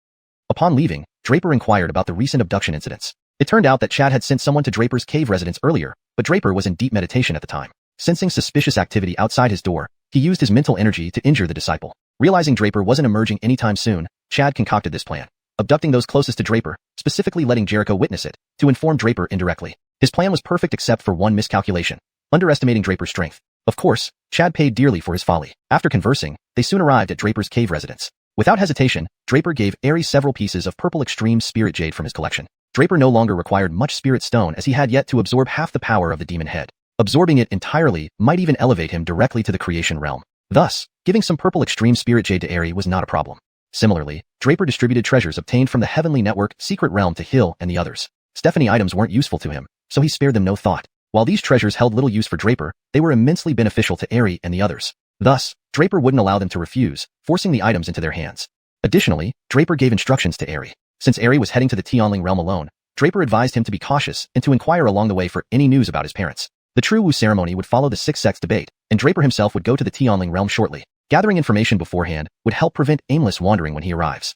Upon leaving, Draper inquired about the recent abduction incidents. It turned out that Chad had sent someone to Draper's cave residence earlier, but Draper was in deep meditation at the time. Sensing suspicious activity outside his door, he used his mental energy to injure the disciple. Realizing Draper wasn't emerging anytime soon, Chad concocted this plan, abducting those closest to Draper, specifically letting Jericho witness it, to inform Draper indirectly. His plan was perfect except for one miscalculation, underestimating Draper's strength. Of course, Chad paid dearly for his folly. After conversing, they soon arrived at Draper's cave residence. Without hesitation, Draper gave Aerie several pieces of purple extreme spirit jade from his collection. Draper no longer required much spirit stone as he had yet to absorb half the power of the demon head. Absorbing it entirely might even elevate him directly to the creation realm. Thus, giving some purple extreme spirit jade to Aerie was not a problem. Similarly, Draper distributed treasures obtained from the Heavenly Network secret realm to Hill and the others. Stephanie items weren't useful to him, so he spared them no thought. While these treasures held little use for Draper, they were immensely beneficial to Aerie and the others. Thus, Draper wouldn't allow them to refuse, forcing the items into their hands. Additionally, Draper gave instructions to Aerie. Since Aerie was heading to the Tianling realm alone, Draper advised him to be cautious and to inquire along the way for any news about his parents. The True Wu ceremony would follow the 6 sects debate, and Draper himself would go to the Tianling realm shortly. Gathering information beforehand would help prevent aimless wandering when he arrives.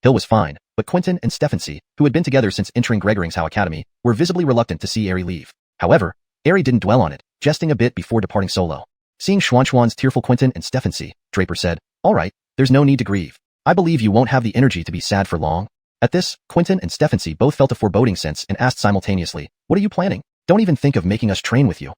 Hill was fine, but Quentin and Stephancy, who had been together since entering Gregoring's Academy, were visibly reluctant to see Aerie leave. However, Aerie didn't dwell on it, jesting a bit before departing solo. Seeing Xiuxian's tearful Quentin and Stephancy, Draper said, "All right, there's no need to grieve. I believe you won't have the energy to be sad for long." At this, Quentin and Stephancy both felt a foreboding sense and asked simultaneously, "What are you planning? Don't even think of making us train with you."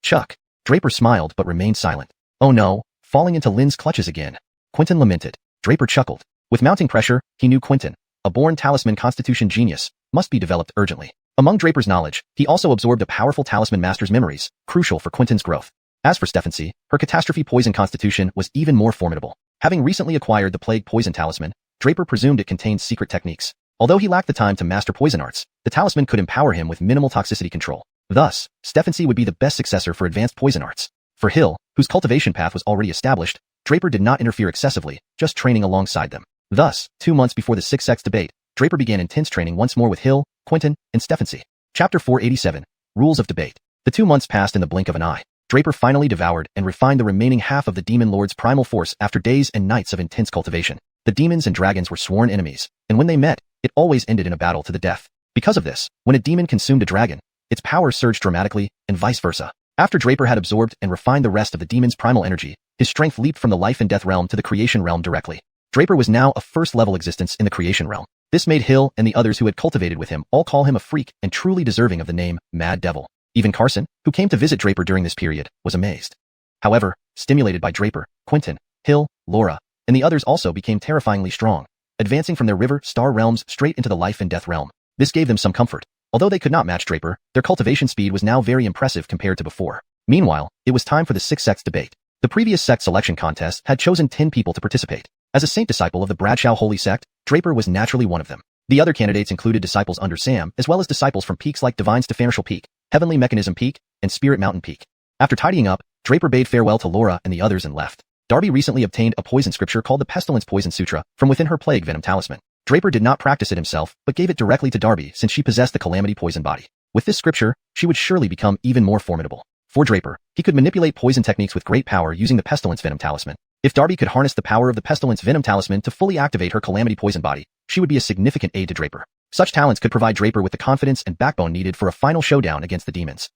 Chuck. Draper smiled but remained silent. "Oh no, falling into Lynn's clutches again." Quentin lamented. Draper chuckled. With mounting pressure, he knew Quentin, a born talisman constitution genius, must be developed urgently. Among Draper's knowledge, he also absorbed a powerful talisman master's memories, crucial for Quentin's growth. As for Stephancy, her catastrophe poison constitution was even more formidable. Having recently acquired the plague poison talisman, Draper presumed it contained secret techniques. Although he lacked the time to master poison arts, the talisman could empower him with minimal toxicity control. Thus, Stephancy would be the best successor for advanced poison arts. For Hill, whose cultivation path was already established, Draper did not interfere excessively, just training alongside them. Thus, 2 months before the 6 sects debate, Draper began intense training once more with Hill, Quentin, and Stephancy. Chapter 487, Rules of Debate. The 2 months passed in the blink of an eye. Draper finally devoured and refined the remaining half of the Demon Lord's primal force after days and nights of intense cultivation. The demons and dragons were sworn enemies, and when they met, it always ended in a battle to the death. Because of this, when a demon consumed a dragon, its power surged dramatically, and vice versa. After Draper had absorbed and refined the rest of the demon's primal energy, his strength leaped from the life and death realm to the creation realm directly. Draper was now a first-level existence in the creation realm. This made Hill and the others who had cultivated with him all call him a freak and truly deserving of the name Mad Devil. Even Carson, who came to visit Draper during this period, was amazed. However, stimulated by Draper, Quentin, Hill, Laura, and the others also became terrifyingly strong, advancing from their river star realms straight into the life and death realm. This gave them some comfort. Although they could not match Draper, their cultivation speed was now very impressive compared to before. Meanwhile, it was time for the 6 sects debate. The previous sect selection contest had chosen 10 people to participate. As a saint disciple of the Bradshaw Holy Sect, Draper was naturally one of them. The other candidates included disciples under Sam, as well as disciples from peaks like Divine Stefanatial Peak, Heavenly Mechanism Peak, and Spirit Mountain Peak. After tidying up, Draper bade farewell to Laura and the others and left. Darby recently obtained a poison scripture called the Pestilence Poison Sutra from within her Plague Venom Talisman. Draper did not practice it himself, but gave it directly to Darby since she possessed the Calamity Poison Body. With this scripture, she would surely become even more formidable. For Draper, he could manipulate poison techniques with great power using the Pestilence Venom Talisman. If Darby could harness the power of the Pestilence Venom Talisman to fully activate her Calamity Poison Body, she would be a significant aid to Draper. Such talents could provide Draper with the confidence and backbone needed for a final showdown against the demons.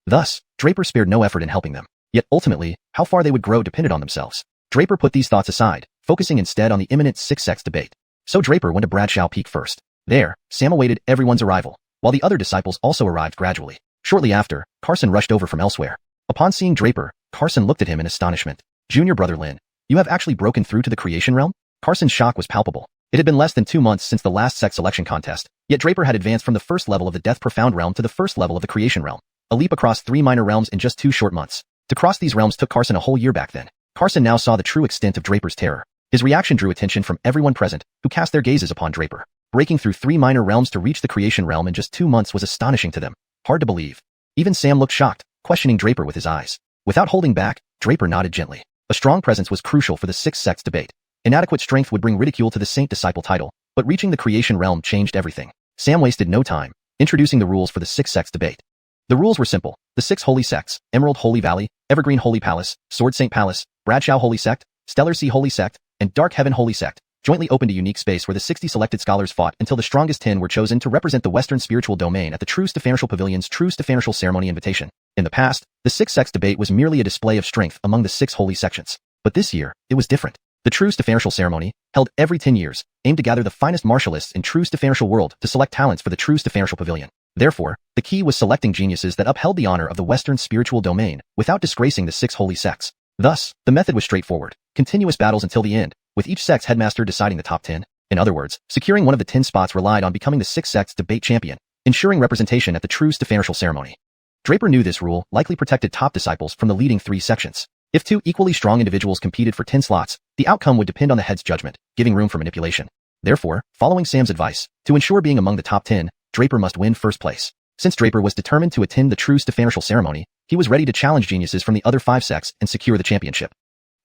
Thus, Draper spared no effort in helping them. Yet ultimately, how far they would grow depended on themselves. Draper put these thoughts aside, focusing instead on the imminent 6 sects debate. So Draper went to Bradshaw Peak first. There, Sam awaited everyone's arrival, while the other disciples also arrived gradually. Shortly after, Carson rushed over from elsewhere. Upon seeing Draper, Carson looked at him in astonishment. "Junior brother Lynn, you have actually broken through to the creation realm?" Carson's shock was palpable. It had been less than 2 months since the last sect selection contest, yet Draper had advanced from the first level of the Death Profound realm to the first level of the Creation realm, a leap across 3 minor realms in just 2 short months. To cross these realms took Carson a whole year back then. Carson now saw the true extent of Draper's terror. His reaction drew attention from everyone present, who cast their gazes upon Draper. Breaking through 3 minor realms to reach the Creation realm in just 2 months was astonishing to them. Hard to believe. Even Sam looked shocked, questioning Draper with his eyes. Without holding back, Draper nodded gently. A strong presence was crucial for the 6 sects debate. Inadequate strength would bring ridicule to the Saint-Disciple title, but reaching the Creation realm changed everything. Sam wasted no time, introducing the rules for the 6 sects debate. The rules were simple. The 6 holy sects, Emerald Holy Valley, Evergreen Holy Palace, Sword Saint Palace, Bradshaw Holy Sect, Stellar Sea Holy Sect, and Dark Heaven Holy Sect, jointly opened a unique space where the 60 selected scholars fought until the strongest 10 were chosen to represent the Western spiritual domain at the True Stefanatial Pavilion's True Stefanatial Ceremony invitation. In the past, the 6 sects debate was merely a display of strength among the 6 holy sections. But this year, it was different. The True Stefanatial Ceremony, held every 10 years, aimed to gather the finest martialists in True Stefanatial world to select talents for the True Stefanatial Pavilion. Therefore, the key was selecting geniuses that upheld the honor of the Western spiritual domain without disgracing the 6 holy sects. Thus, the method was straightforward. Continuous battles until the end, with each sect's headmaster deciding the top 10. In other words, securing one of the 10 spots relied on becoming the 6 sects debate champion, ensuring representation at the True Stefanatial Ceremony. Draper knew this rule likely protected top disciples from the leading 3 sections. If 2 equally strong individuals competed for 10 slots, the outcome would depend on the head's judgment, giving room for manipulation. Therefore, following Sam's advice, to ensure being among the top 10, Draper must win first place. Since Draper was determined to attend the True Stefanatial Ceremony, he was ready to challenge geniuses from the other 5 sects and secure the championship.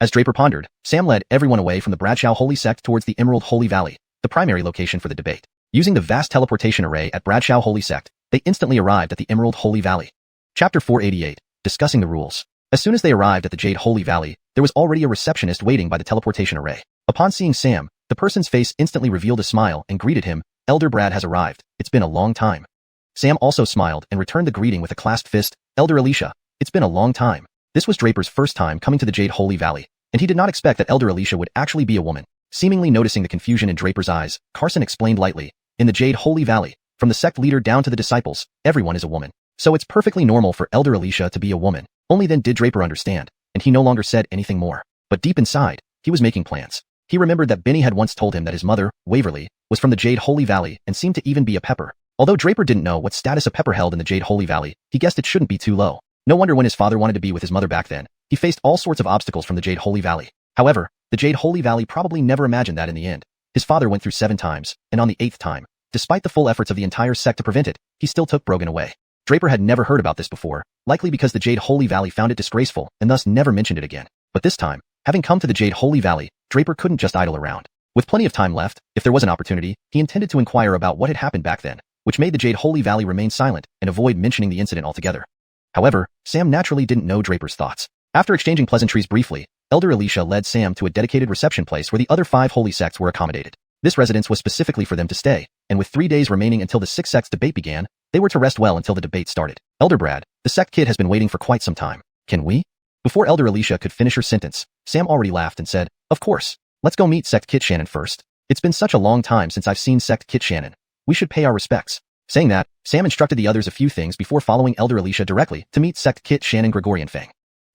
As Draper pondered, Sam led everyone away from the Bradshaw Holy Sect towards the Emerald Holy Valley, the primary location for the debate. Using the vast teleportation array at Bradshaw Holy Sect, they instantly arrived at the Emerald Holy Valley. Chapter 488, Discussing the Rules. As soon as they arrived at the Jade Holy Valley, there was already a receptionist waiting by the teleportation array. Upon seeing Sam, the person's face instantly revealed a smile and greeted him. Elder Brad has arrived. It's been a long time. Sam also smiled and returned the greeting with a clasped fist. Elder Alicia, it's been a long time. This was Draper's first time coming to the Jade Holy Valley, and he did not expect that Elder Alicia would actually be a woman. Seemingly noticing the confusion in Draper's eyes, Carson explained lightly, in the Jade Holy Valley, from the sect leader down to the disciples, everyone is a woman. So it's perfectly normal for Elder Alicia to be a woman. Only then did Draper understand, and he no longer said anything more. But deep inside, he was making plans. He remembered that Benny had once told him that his mother, Waverly, was from the Jade Holy Valley and seemed to even be a pepper. Although Draper didn't know what status a pepper held in the Jade Holy Valley, he guessed it shouldn't be too low. No wonder when his father wanted to be with his mother back then, he faced all sorts of obstacles from the Jade Holy Valley. However, the Jade Holy Valley probably never imagined that in the end. His father went through 7 times, and on the 8th time, despite the full efforts of the entire sect to prevent it, he still took Brogan away. Draper had never heard about this before, likely because the Jade Holy Valley found it disgraceful and thus never mentioned it again. But this time, having come to the Jade Holy Valley, Draper couldn't just idle around. With plenty of time left, if there was an opportunity, he intended to inquire about what had happened back then, which made the Jade Holy Valley remain silent and avoid mentioning the incident altogether. However, Sam naturally didn't know Draper's thoughts. After exchanging pleasantries briefly, Elder Alicia led Sam to a dedicated reception place where the other 5 holy sects were accommodated. This residence was specifically for them to stay, and with 3 days remaining until the 6 sects debate began, they were to rest well until the debate started. Elder Brad, the sect kid has been waiting for quite some time. Can we? Before Elder Alicia could finish her sentence, Sam already laughed and said, of course. Let's go meet Sect Kit Shannon first. It's been such a long time since I've seen Sect Kit Shannon. We should pay our respects. Saying that, Sam instructed the others a few things before following Elder Alicia directly to meet Sect Kit Shannon Gregorian Fang.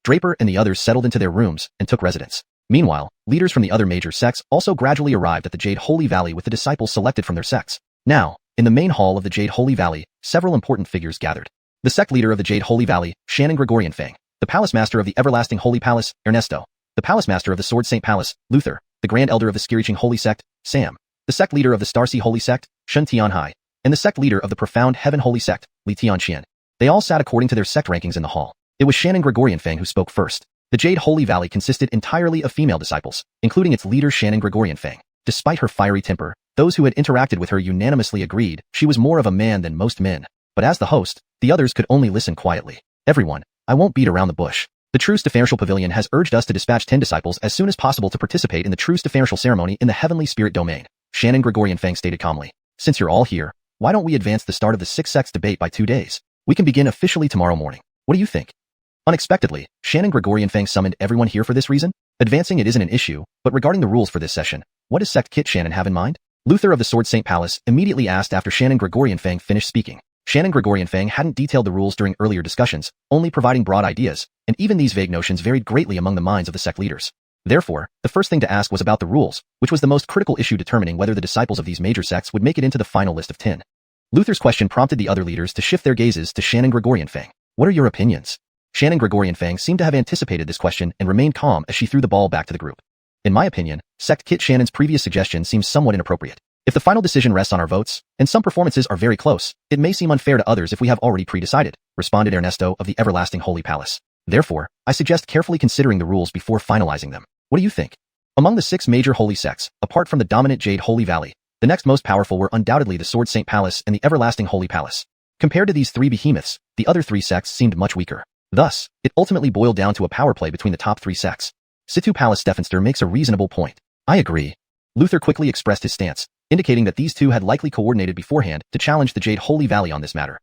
Draper and the others settled into their rooms and took residence. Meanwhile, leaders from the other major sects also gradually arrived at the Jade Holy Valley with the disciples selected from their sects. Now, in the main hall of the Jade Holy Valley, several important figures gathered. The sect leader of the Jade Holy Valley, Shannon Gregorian Fang. The Palace Master of the Everlasting Holy Palace, Ernesto. The Palace Master of the Sword Saint Palace, Luther. The Grand Elder of the xiuxian Holy Sect, Sam. The sect leader of the Starsea Holy Sect, Shun Tianhai. And the sect leader of the Profound Heaven Holy Sect, Li Tianxian. They all sat according to their sect rankings in the hall. It was Shannon Gregorian Fang who spoke first. The Jade Holy Valley consisted entirely of female disciples, including its leader Shannon Gregorian Fang. Despite her fiery temper, those who had interacted with her unanimously agreed she was more of a man than most men. But as the host, the others could only listen quietly. Everyone, I won't beat around the bush. The True Stefanatial Pavilion has urged us to dispatch 10 disciples as soon as possible to participate in the True Stefanatial ceremony in the Heavenly Spirit domain. Shannon Gregorian Fang stated calmly. Since you're all here, why don't we advance the start of the 6 sects debate by 2 days? We can begin officially tomorrow morning. What do you think? Unexpectedly, Shannon Gregorian Fang summoned everyone here for this reason. Advancing it isn't an issue, but regarding the rules for this session, what does Sect Kit Shannon have in mind? Luther of the Sword Saint Palace immediately asked after Shannon Gregorian Fang finished speaking. Shannon Gregorian Fang hadn't detailed the rules during earlier discussions, only providing broad ideas, and even these vague notions varied greatly among the minds of the sect leaders. Therefore, the first thing to ask was about the rules, which was the most critical issue determining whether the disciples of these major sects would make it into the final list of 10. Luther's question prompted the other leaders to shift their gazes to Shan and Gregorian Fang. What are your opinions? Shan and Gregorian Fang seemed to have anticipated this question and remained calm as she threw the ball back to the group. In my opinion, Sect Kit Shannon's previous suggestion seems somewhat inappropriate. If the final decision rests on our votes, and some performances are very close, it may seem unfair to others if we have already pre-decided, responded Ernesto of the Everlasting Holy Palace. Therefore, I suggest carefully considering the rules before finalizing them. What do you think? Among the 6 major holy sects, apart from the dominant Jade Holy Valley, the next most powerful were undoubtedly the Sword Saint Palace and the Everlasting Holy Palace. Compared to these 3 behemoths, the other 3 sects seemed much weaker. Thus, it ultimately boiled down to a power play between the top 3 sects. Situ Palace Stephenster makes a reasonable point. I agree. Luther quickly expressed his stance, indicating that these two had likely coordinated beforehand to challenge the Jade Holy Valley on this matter.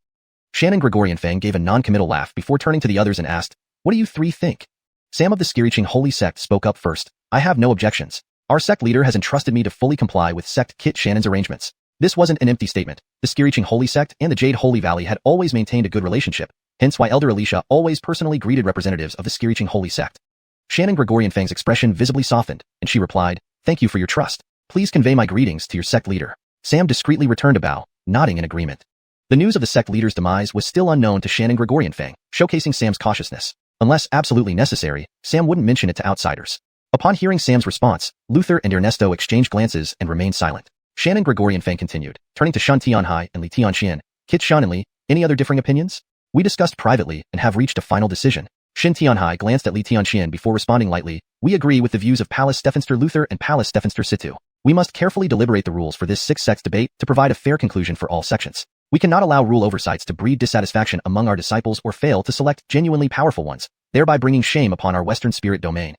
Shan and Gregorian Fang gave a non-committal laugh before turning to the others and asked, "What do you 3 think?" Sam of the xiuxian Holy Sect spoke up first. "I have no objections. Our sect leader has entrusted me to fully comply with Sect Kit Shannon's arrangements." This wasn't an empty statement. The xiuxian Holy Sect and the Jade Holy Valley had always maintained a good relationship, hence why Elder Alicia always personally greeted representatives of the xiuxian Holy Sect. Shan and Gregorian Fang's expression visibly softened, and she replied, "Thank you for your trust. Please convey my greetings to your sect leader." Sam discreetly returned a bow, nodding in agreement. The news of the sect leader's demise was still unknown to Shan and Gregorian Fang, showcasing Sam's cautiousness. Unless absolutely necessary, Sam wouldn't mention it to outsiders. Upon hearing Sam's response, Luther and Ernesto exchanged glances and remained silent. Shan and Gregorian Fang continued, turning to Shan Tianhai and Li Tianxian. "Kit Shan and Li, any other differing opinions? We discussed privately and have reached a final decision." Shan Tianhai glanced at Li Tianxian before responding lightly, "We agree with the views of Palace Stephenster Luther and Palace Stephenster Situ. We must carefully deliberate the rules for this 6 sects debate to provide a fair conclusion for all sections. We cannot allow rule oversights to breed dissatisfaction among our disciples or fail to select genuinely powerful ones, thereby bringing shame upon our Western spirit domain."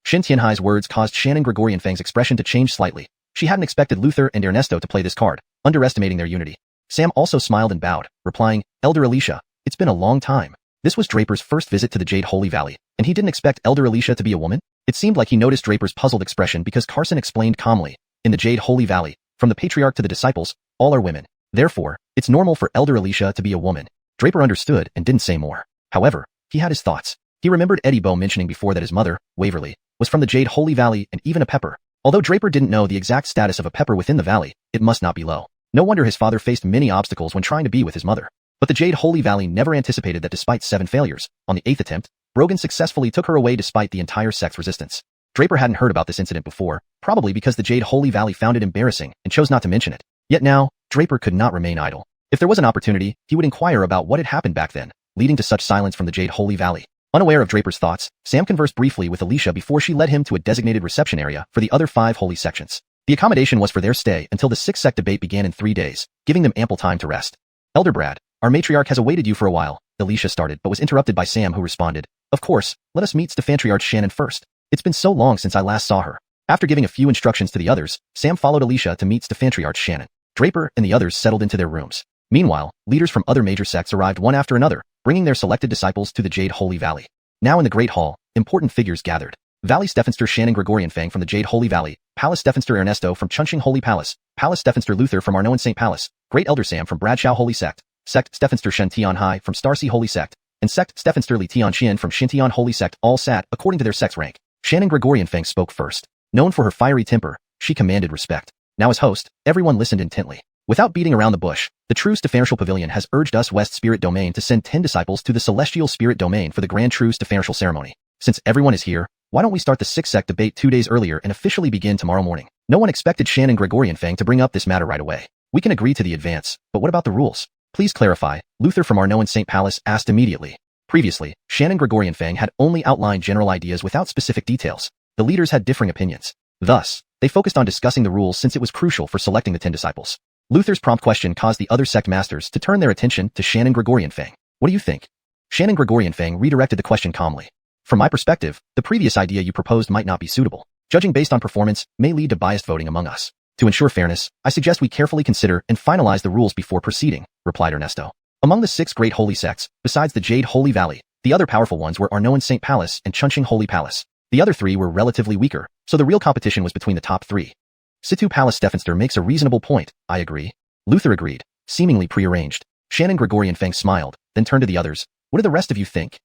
Shan Tianhai's words caused Shan and Gregorian Fang's expression to change slightly. She hadn't expected Luther and Ernesto to play this card, underestimating their unity. Sam also smiled and bowed, replying, "Elder Alicia, it's been a long time." This was Draper's first visit to the Jade Holy Valley, and he didn't expect Elder Alicia to be a woman. It seemed like he noticed Draper's puzzled expression because Carson explained calmly, "In the Jade Holy Valley, from the patriarch to the disciples, all are women. Therefore, it's normal for Elder Alicia to be a woman." Draper understood and didn't say more. However, he had his thoughts. He remembered Eddie Bow mentioning before that his mother, Waverly, was from the Jade Holy Valley and even a pepper. Although Draper didn't know the exact status of a pepper within the valley, it must not be low. No wonder his father faced many obstacles when trying to be with his mother. But the Jade Holy Valley never anticipated that despite 7 failures, on the 8th attempt, Brogan successfully took her away despite the entire sect's resistance. Draper hadn't heard about this incident before, probably because the Jade Holy Valley found it embarrassing and chose not to mention it. Yet now, Draper could not remain idle. If there was an opportunity, he would inquire about what had happened back then, leading to such silence from the Jade Holy Valley. Unaware of Draper's thoughts, Sam conversed briefly with Alicia before she led him to a designated reception area for the other 5 holy sections. The accommodation was for their stay until the 6th sect debate began in 3 days, giving them ample time to rest. "Elder Brad, our matriarch has awaited you for a while," Alicia started but was interrupted by Sam who responded, "Of course, let us meet Stephantriarch Shannon first. It's been so long since I last saw her." After giving a few instructions to the others, Sam followed Alicia to meet Stephantriarch Shannon. Draper and the others settled into their rooms. Meanwhile, leaders from other major sects arrived one after another, bringing their selected disciples to the Jade Holy Valley. Now in the Great Hall, important figures gathered. Valley Stephenster Shan and Gregorian Fang from the Jade Holy Valley, Palace Stephenster Ernesto from Chunqing Holy Palace, Palace Stephenster Luther from Arnoan Saint Palace, Great Elder Sam from Bradshaw Holy Sect, Sect Stephenster Shen Tianhai from Starsea Holy Sect, and Sect Stephenster Li Tianxian from Xintian Holy Sect all sat according to their sect's rank. Shan and Gregorian Fang spoke first. Known for her fiery temper, she commanded respect. Now as host, everyone listened intently. Without beating around the bush, the true Stephantrial Pavilion has urged us West Spirit Domain to send 10 disciples to the Celestial Spirit Domain for the Grand True Stephantrial Ceremony. Since everyone is here, why don't we start the 6th sect debate 2 days earlier and officially begin tomorrow morning? No one expected Shan and Gregorian Fang to bring up this matter right away. "We can agree to the advance, but what about the rules? Please clarify," Luther from Arnoan Saint Palace asked immediately. Previously, Shan and Gregorian Fang had only outlined general ideas without specific details. The leaders had differing opinions. Thus, they focused on discussing the rules since it was crucial for selecting the 10 disciples. Luther's prompt question caused the other sect masters to turn their attention to Shan and Gregorian Fang. "What do you think?" Shan and Gregorian Fang redirected the question calmly. "From my perspective, the previous idea you proposed might not be suitable. Judging based on performance may lead to biased voting among us. To ensure fairness, I suggest we carefully consider and finalize the rules before proceeding," replied Ernesto. Among the 6 great holy sects, besides the Jade Holy Valley, the other powerful ones were Arnoan Saint Palace and Chunqing Holy Palace. The other 3 were relatively weaker, so the real competition was between the top 3. Situ Palace Stephenster makes a reasonable point, I agree. Luther agreed, seemingly prearranged. Shan and Gregorian Fang smiled, then turned to the others. "What do the rest of you think?"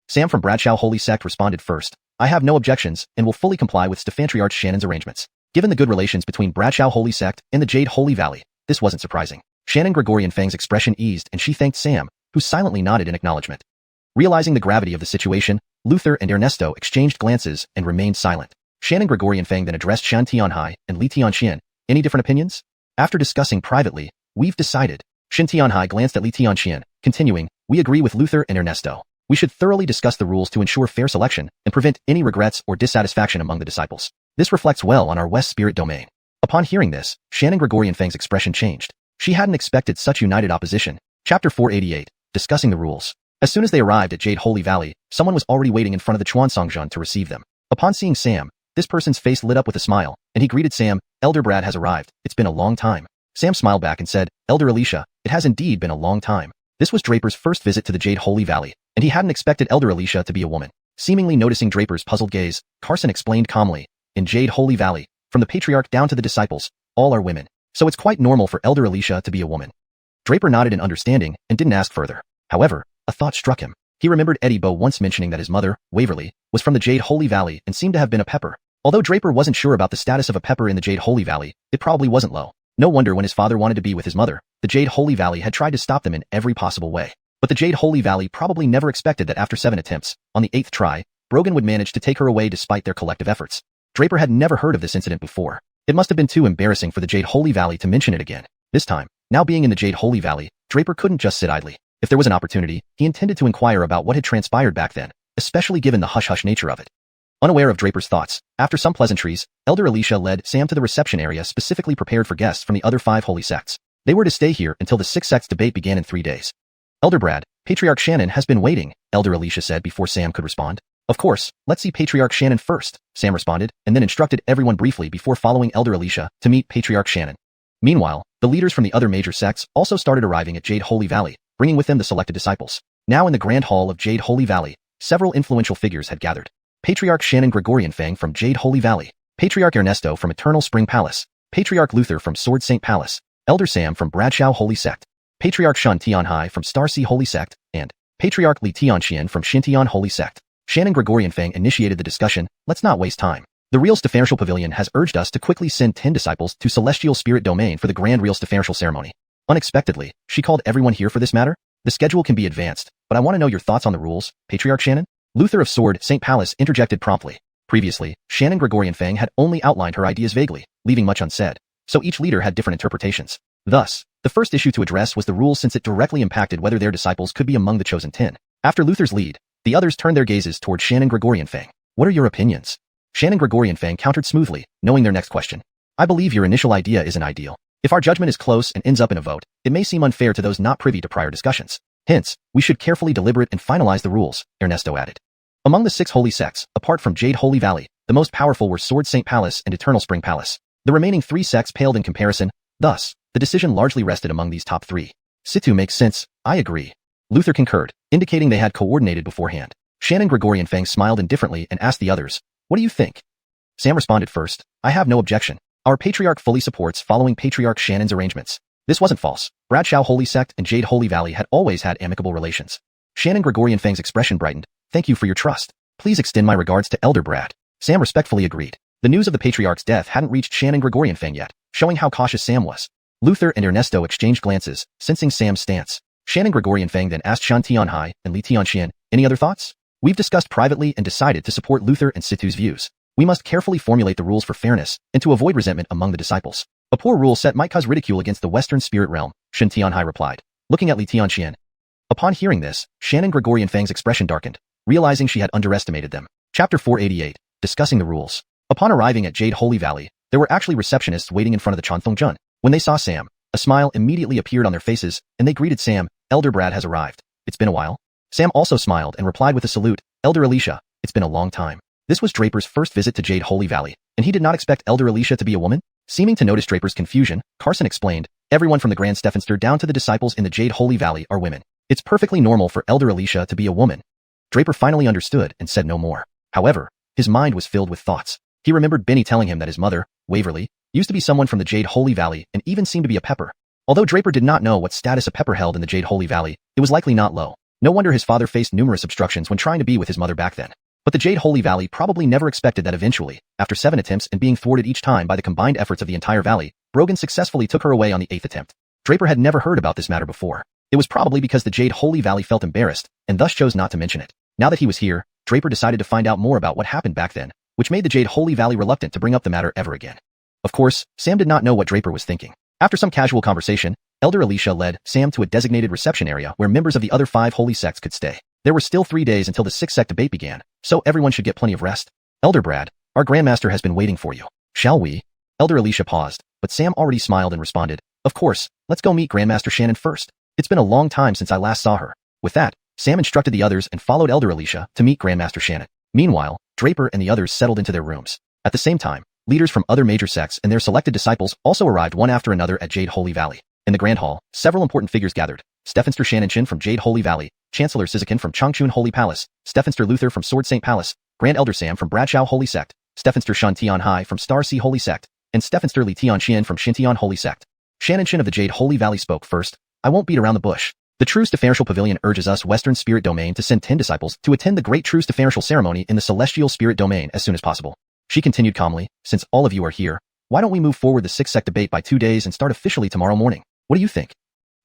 Sam from Bradshaw Holy Sect responded first. I have no objections and will fully comply with Stephantriarch Shannon's arrangements. Given the good relations between Bradshaw Holy Sect and the Jade Holy Valley, this wasn't surprising. Shannon Gregorian Fang's expression eased and she thanked Sam, who silently nodded in acknowledgement. Realizing the gravity of the situation, Luther and Ernesto exchanged glances and remained silent. Shannon Gregorian Fang then addressed Shan Tianhai and Li Tianxian. Any different opinions? After discussing privately, we've decided. Shan Tianhai glanced at Li Tianxian, continuing, we agree with Luther and Ernesto. We should thoroughly discuss the rules to ensure fair selection and prevent any regrets or dissatisfaction among the disciples. This reflects well on our West Spirit domain. Upon hearing this, Shannon Gregorian Fang's expression changed. She hadn't expected such united opposition. Chapter 488, Discussing the Rules. As soon as they arrived at Jade Holy Valley, someone was already waiting in front of the Chuansongjun to receive them. Upon seeing Sam, this person's face lit up with a smile, and he greeted Sam, Elder Brad has arrived, it's been a long time. Sam smiled back and said, Elder Alicia, it has indeed been a long time. This was Draper's first visit to the Jade Holy Valley, and he hadn't expected Elder Alicia to be a woman. Seemingly noticing Draper's puzzled gaze, Carson explained calmly, in Jade Holy Valley, from the Patriarch down to the disciples, all are women. So it's quite normal for Elder Alicia to be a woman. Draper nodded in understanding and didn't ask further. However, a thought struck him. He remembered Eddie Bo once mentioning that his mother, Waverly, was from the Jade Holy Valley and seemed to have been a pepper. Although Draper wasn't sure about the status of a pepper in the Jade Holy Valley, it probably wasn't low. No wonder when his father wanted to be with his mother, the Jade Holy Valley had tried to stop them in every possible way. But the Jade Holy Valley probably never expected that after 7 attempts, on the 8th try, Brogan would manage to take her away despite their collective efforts. Draper had never heard of this incident before. It must have been too embarrassing for the Jade Holy Valley to mention it again. This time, now being in the Jade Holy Valley, Draper couldn't just sit idly. If there was an opportunity, he intended to inquire about what had transpired back then, especially given the hush-hush nature of it. Unaware of Draper's thoughts, after some pleasantries, Elder Alicia led Sam to the reception area specifically prepared for guests from the other 5 holy sects. They were to stay here until the 6 sects debate began in 3 days. Elder Brad, Patriarch Shannon has been waiting, Elder Alicia said before Sam could respond. Of course, let's see Patriarch Shannon first, Sam responded, and then instructed everyone briefly before following Elder Alicia to meet Patriarch Shannon. Meanwhile, the leaders from the other major sects also started arriving at Jade Holy Valley, bringing with them the selected disciples. Now in the Grand Hall of Jade Holy Valley, several influential figures had gathered. Patriarch Shannon Gregorian Fang from Jade Holy Valley, Patriarch Ernesto from Eternal Spring Palace, Patriarch Luther from Sword Saint Palace, Elder Sam from Bradshaw Holy Sect, Patriarch Shan Tianhai from Star Sea Holy Sect, and Patriarch Li Tianxian from Xintian Holy Sect. Shannon Gregorian Fang initiated the discussion. Let's not waste time. The Real Stephantrial Pavilion has urged us to quickly send 10 disciples to Celestial Spirit Domain for the Grand Real Stephantrial Ceremony. Unexpectedly, she called everyone here for this matter. The schedule can be advanced, but I want to know your thoughts on the rules, Patriarch Shannon. Luther of Sword Saint Palace interjected promptly. Previously, Shannon Gregorian Fang had only outlined her ideas vaguely, leaving much unsaid, so each leader had different interpretations. Thus, the first issue to address was the rules since it directly impacted whether their disciples could be among the chosen 10. After Luther's lead, the others turned their gazes toward Shannon Gregorian Fang. What are your opinions? Shannon Gregorian Fang countered smoothly, knowing their next question. I believe your initial idea isn't ideal. If our judgment is close and ends up in a vote, it may seem unfair to those not privy to prior discussions. Hence, we should carefully deliberate and finalize the rules, Ernesto added. Among the 6 holy sects, apart from Jade Holy Valley, the most powerful were Sword Saint Palace and Eternal Spring Palace. The remaining 3 sects paled in comparison, thus, the decision largely rested among these top 3. Situ makes sense, I agree. Luther concurred, indicating they had coordinated beforehand. Shannon Gregorian Fang smiled indifferently and asked the others, what do you think? Sam responded first, I have no objection. Our Patriarch fully supports following Patriarch Shannon's arrangements. This wasn't false. Bradshaw Holy Sect and Jade Holy Valley had always had amicable relations. Shannon Gregorian Fang's expression brightened. Thank you for your trust. Please extend my regards to Elder Brad. Sam respectfully agreed. The news of the Patriarch's death hadn't reached Shannon Gregorian Fang yet, showing how cautious Sam was. Luther and Ernesto exchanged glances, sensing Sam's stance. Shannon Gregorian Fang then asked Shan Tianhai and Li Tianxian, any other thoughts? We've discussed privately and decided to support Luther and Situ's views. We must carefully formulate the rules for fairness and to avoid resentment among the disciples. A poor rule set might cause ridicule against the Western spirit realm, Shan Tianhai replied, looking at Li Tianxian. Upon hearing this, Shannon Gregorian Fang's expression darkened, realizing she had underestimated them. Chapter 488, Discussing the Rules. Upon arriving at Jade Holy Valley, there were actually receptionists waiting in front of the Chanfeng. When they saw Sam, a smile immediately appeared on their faces, and they greeted Sam, Elder Brad has arrived. It's been a while. Sam also smiled and replied with a salute, Elder Alicia, it's been a long time. This was Draper's first visit to Jade Holy Valley, and he did not expect Elder Alicia to be a woman. Seeming to notice Draper's confusion, Carson explained, everyone from the Grand Stephanster down to the disciples in the Jade Holy Valley are women. It's perfectly normal for Elder Alicia to be a woman. Draper finally understood and said no more. However, his mind was filled with thoughts. He remembered Benny telling him that his mother, Waverly, used to be someone from the Jade Holy Valley and even seemed to be a pepper. Although Draper did not know what status a pepper held in the Jade Holy Valley, it was likely not low. No wonder his father faced numerous obstructions when trying to be with his mother back then. But the Jade Holy Valley probably never expected that eventually, after 7 attempts and being thwarted each time by the combined efforts of the entire valley, Brogan successfully took her away on the 8th attempt. Draper had never heard about this matter before. It was probably because the Jade Holy Valley felt embarrassed, and thus chose not to mention it. Now that he was here, Draper decided to find out more about what happened back then, which made the Jade Holy Valley reluctant to bring up the matter ever again. Of course, Sam did not know what Draper was thinking. After some casual conversation, Elder Alicia led Sam to a designated reception area where members of the other 5 holy sects could stay. There were still 3 days until the 6th sect debate began, so everyone should get plenty of rest. Elder Brad, our Grandmaster has been waiting for you. Shall we? Elder Alicia paused, but Sam already smiled and responded, of course, let's go meet Grandmaster Shannon first. It's been a long time since I last saw her. With that, Sam instructed the others and followed Elder Alicia to meet Grandmaster Shannon. Meanwhile, Draper and the others settled into their rooms. At the same time, leaders from other major sects and their selected disciples also arrived one after another at Jade Holy Valley. In the Grand Hall, several important figures gathered. Stephenster Xianxia from Jade Holy Valley, Chancellor xiuxian from Changchun Holy Palace, Stephenster Luther from Sword Saint Palace, Grand Elder Sam from Bradshaw Holy Sect, Stephenster Shan Tianhai from Star Sea Holy Sect, and Stephenster Li Tianxian from Xintian Holy Sect. Xianxia of the Jade Holy Valley spoke first. I won't beat around the bush. The True Stephenetial Pavilion urges us Western Spirit Domain to send 10 disciples to attend the Great True Stephenetial Ceremony in the Celestial Spirit Domain as soon as possible. She continued calmly, since all of you are here, why don't we move forward the 6th sect debate by 2 days and start officially tomorrow morning? What do you think?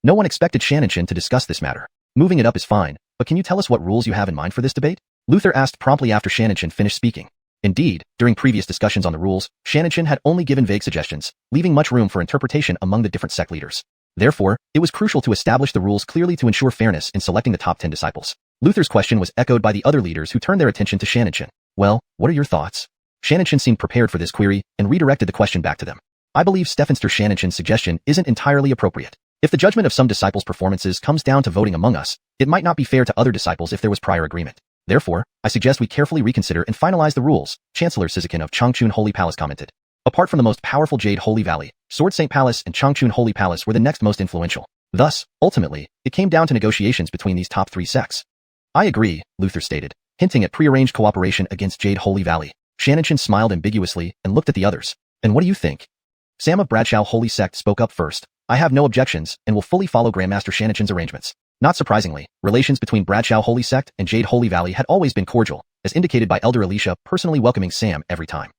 No one expected Xianxia to discuss this matter. Moving it up is fine, but can you tell us what rules you have in mind for this debate? Luther asked promptly after Xianxia finished speaking. Indeed, during previous discussions on the rules, Xianxia had only given vague suggestions, leaving much room for interpretation among the different sect leaders. Therefore, it was crucial to establish the rules clearly to ensure fairness in selecting the top 10 disciples. Luther's question was echoed by the other leaders who turned their attention to Xianxia. Well, what are your thoughts? Xianxia seemed prepared for this query and redirected the question back to them. I believe Stephenster Xianxia's suggestion isn't entirely appropriate. If the judgment of some disciples' performances comes down to voting among us, it might not be fair to other disciples if there was prior agreement. Therefore, I suggest we carefully reconsider and finalize the rules, Chancellor xiuxian of Changchun Holy Palace commented. Apart from the most powerful Jade Holy Valley, Sword Saint Palace and Changchun Holy Palace were the next most influential. Thus, ultimately, it came down to negotiations between these top 3 sects. I agree, Luther stated, hinting at prearranged cooperation against Jade Holy Valley. Xianxia smiled ambiguously and looked at the others. And what do you think? Sam of Bradshaw Holy Sect spoke up first. I have no objections and will fully follow Grandmaster Xianxia's arrangements. Not surprisingly, relations between Bradshaw Holy Sect and Jade Holy Valley had always been cordial, as indicated by Elder Alicia personally welcoming Sam every time.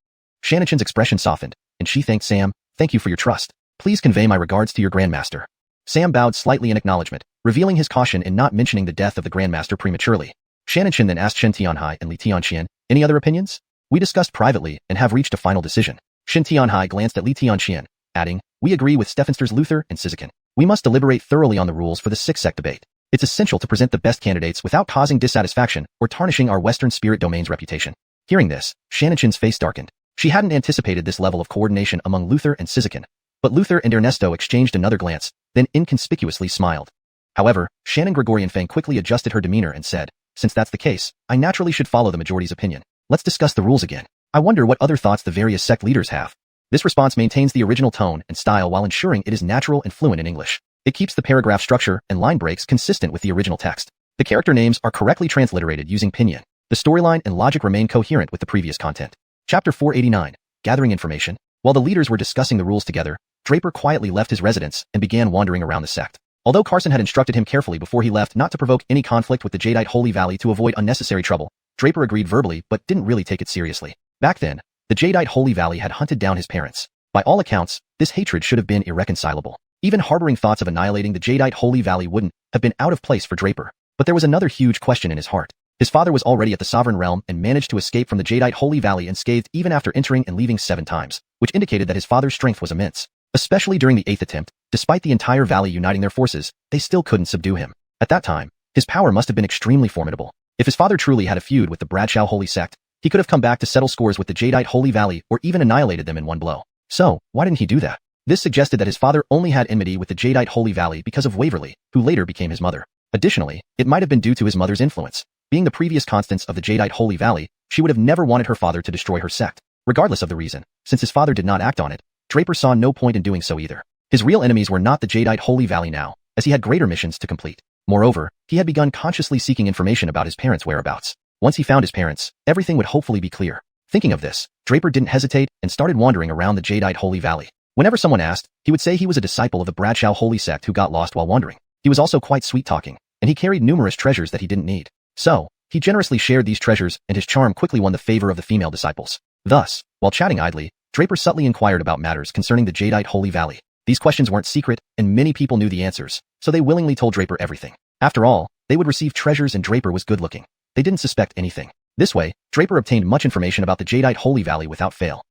Xianxia's expression softened, and she thanked Sam, thank you for your trust. Please convey my regards to your Grandmaster. Sam bowed slightly in acknowledgement, revealing his caution in not mentioning the death of the Grandmaster prematurely. Xianxia then asked Shen Tianhai and Li Tianxian, any other opinions? We discussed privately and have reached a final decision. Shen Tianhai glanced at Li Tianxian, adding, we agree with Stephensters Luther and xiuxian. We must deliberate thoroughly on the rules for the 6th sect debate. It's essential to present the best candidates without causing dissatisfaction or tarnishing our Western Spirit Domain's reputation. Hearing this, Xianxia's face darkened. She hadn't anticipated this level of coordination among Luther and xiuxian. But Luther and Ernesto exchanged another glance, then inconspicuously smiled. However, Shannon Gregorian Fang quickly adjusted her demeanor and said, since that's the case, I naturally should follow the majority's opinion. Let's discuss the rules again. I wonder what other thoughts the various sect leaders have. This response maintains the original tone and style while ensuring it is natural and fluent in English. It keeps the paragraph structure and line breaks consistent with the original text. The character names are correctly transliterated using pinyin. The storyline and logic remain coherent with the previous content. Chapter 489, Gathering Information. While the leaders were discussing the rules together, Draper quietly left his residence and began wandering around the sect. Although Carson had instructed him carefully before he left not to provoke any conflict with the Jadeite Holy Valley to avoid unnecessary trouble, Draper agreed verbally but didn't really take it seriously. Back then, the Jadeite Holy Valley had hunted down his parents. By all accounts, this hatred should have been irreconcilable. Even harboring thoughts of annihilating the Jadeite Holy Valley wouldn't have been out of place for Draper. But there was another huge question in his heart. His father was already at the Sovereign Realm and managed to escape from the Jadeite Holy Valley unscathed even after entering and leaving 7 times, which indicated that his father's strength was immense. Especially during the 8th attempt, despite the entire valley uniting their forces, they still couldn't subdue him. At that time, his power must have been extremely formidable. If his father truly had a feud with the Bradshaw Holy Sect, he could have come back to settle scores with the Jadeite Holy Valley or even annihilated them in one blow. So, why didn't he do that? This suggested that his father only had enmity with the Jadeite Holy Valley because of Waverly, who later became his mother. Additionally, it might have been due to his mother's influence. Being the previous constants of the Jadeite Holy Valley, she would have never wanted her father to destroy her sect. Regardless of the reason, since his father did not act on it, Draper saw no point in doing so either. His real enemies were not the Jadeite Holy Valley now, as he had greater missions to complete. Moreover, he had begun consciously seeking information about his parents' whereabouts. Once he found his parents, everything would hopefully be clear. Thinking of this, Draper didn't hesitate and started wandering around the Jadeite Holy Valley. Whenever someone asked, he would say he was a disciple of the Bradshaw Holy Sect who got lost while wandering. He was also quite sweet-talking, and he carried numerous treasures that he didn't need. So, he generously shared these treasures, and his charm quickly won the favor of the female disciples. Thus, while chatting idly, Draper subtly inquired about matters concerning the jadeite Holy Valley. These questions weren't secret, and many people knew the answers, so they willingly told Draper everything. After all, they would receive treasures and Draper was good-looking. They didn't suspect anything. This way, Draper obtained much information about the jadeite Holy Valley without fail.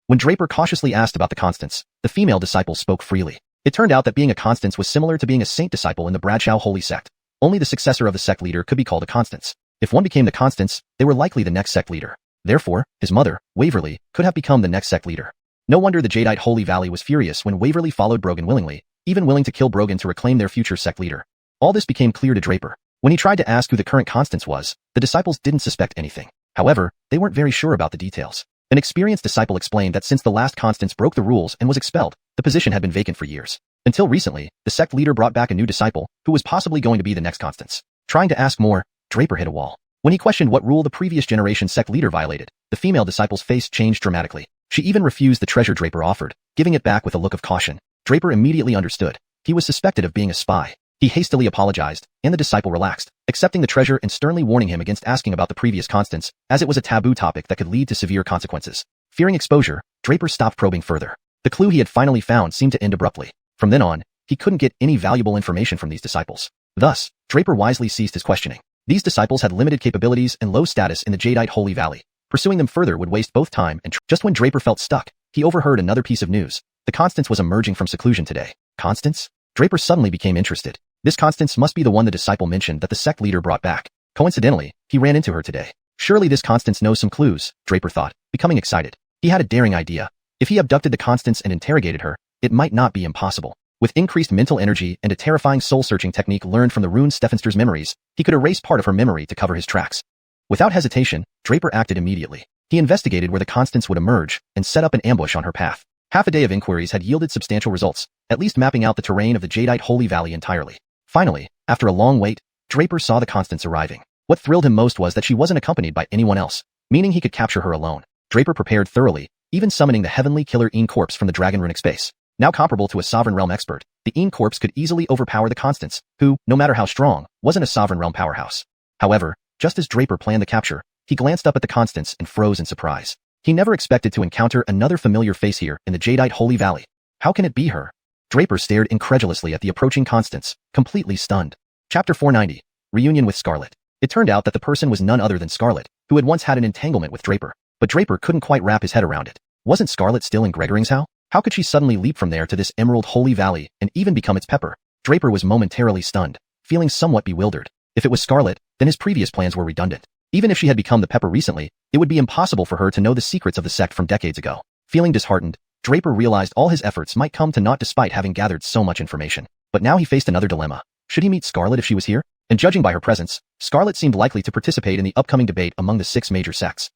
When Draper cautiously asked about the constants, the female disciples spoke freely. It turned out that being a constance was similar to being a saint disciple in the Bradshaw Holy Sect. Only the successor of the sect leader could be called a constance. If one became the constance, they were likely the next sect leader. Therefore, his mother, Waverly, could have become the next sect leader. No wonder the jadeite Holy Valley was furious when Waverly followed Brogan willingly, even willing to kill Brogan to reclaim their future sect leader. All this became clear to Draper. When he tried to ask who the current constance was, the disciples didn't suspect anything. However, they weren't very sure about the details. An experienced disciple explained that since the last constance broke the rules and was expelled, the position had been vacant for years. Until recently, the sect leader brought back a new disciple, who was possibly going to be the next constance. Trying to ask more, Draper hit a wall. When he questioned what rule the previous generation sect leader violated, the female disciple's face changed dramatically. She even refused the treasure Draper offered, giving it back with a look of caution. Draper immediately understood. He was suspected of being a spy. He hastily apologized, and the disciple relaxed, accepting the treasure and sternly warning him against asking about the previous constants, as it was a taboo topic that could lead to severe consequences. Fearing exposure, Draper stopped probing further. The clue he had finally found seemed to end abruptly. From then on, he couldn't get any valuable information from these disciples. Thus, Draper wisely ceased his questioning. These disciples had limited capabilities and low status in the jadeite Holy Valley. Pursuing them further would waste both time and just when Draper felt stuck, he overheard another piece of news. The constance was emerging from seclusion today. Constance? Draper suddenly became interested. This constance must be the one the disciple mentioned that the sect leader brought back. Coincidentally, he ran into her today. Surely this constance knows some clues, Draper thought, becoming excited. He had a daring idea. If he abducted the constance and interrogated her, it might not be impossible. With increased mental energy and a terrifying soul-searching technique learned from the rune Steffenster's memories, he could erase part of her memory to cover his tracks. Without hesitation, Draper acted immediately. He investigated where the constance would emerge and set up an ambush on her path. Half a day of inquiries had yielded substantial results, at least mapping out the terrain of the jadeite Holy Valley entirely. Finally, after a long wait, Draper saw the constance arriving. What thrilled him most was that she wasn't accompanied by anyone else, meaning he could capture her alone. Draper prepared thoroughly, even summoning the heavenly killer Een corpse from the dragon runic space. Now comparable to a sovereign realm expert, the Een corpse could easily overpower the constance, who, no matter how strong, wasn't a sovereign realm powerhouse. However, just as Draper planned the capture, he glanced up at the constance and froze in surprise. He never expected to encounter another familiar face here in the jadeite Holy Valley. How can it be her? Draper stared incredulously at the approaching constance, completely stunned. Chapter 490. Reunion with Scarlet. It turned out that the person was none other than Scarlet, who had once had an entanglement with Draper. But Draper couldn't quite wrap his head around it. Wasn't Scarlet still in Gregoring's house? How could she suddenly leap from there to this Emerald Holy Valley and even become its pepper? Draper was momentarily stunned, feeling somewhat bewildered. If it was Scarlet, then his previous plans were redundant. Even if she had become the pepper recently, it would be impossible for her to know the secrets of the sect from decades ago. Feeling disheartened, Draper realized all his efforts might come to naught despite having gathered so much information. But now he faced another dilemma. Should he meet Scarlet if she was here? And judging by her presence, Scarlet seemed likely to participate in the upcoming debate among the 6 major sects.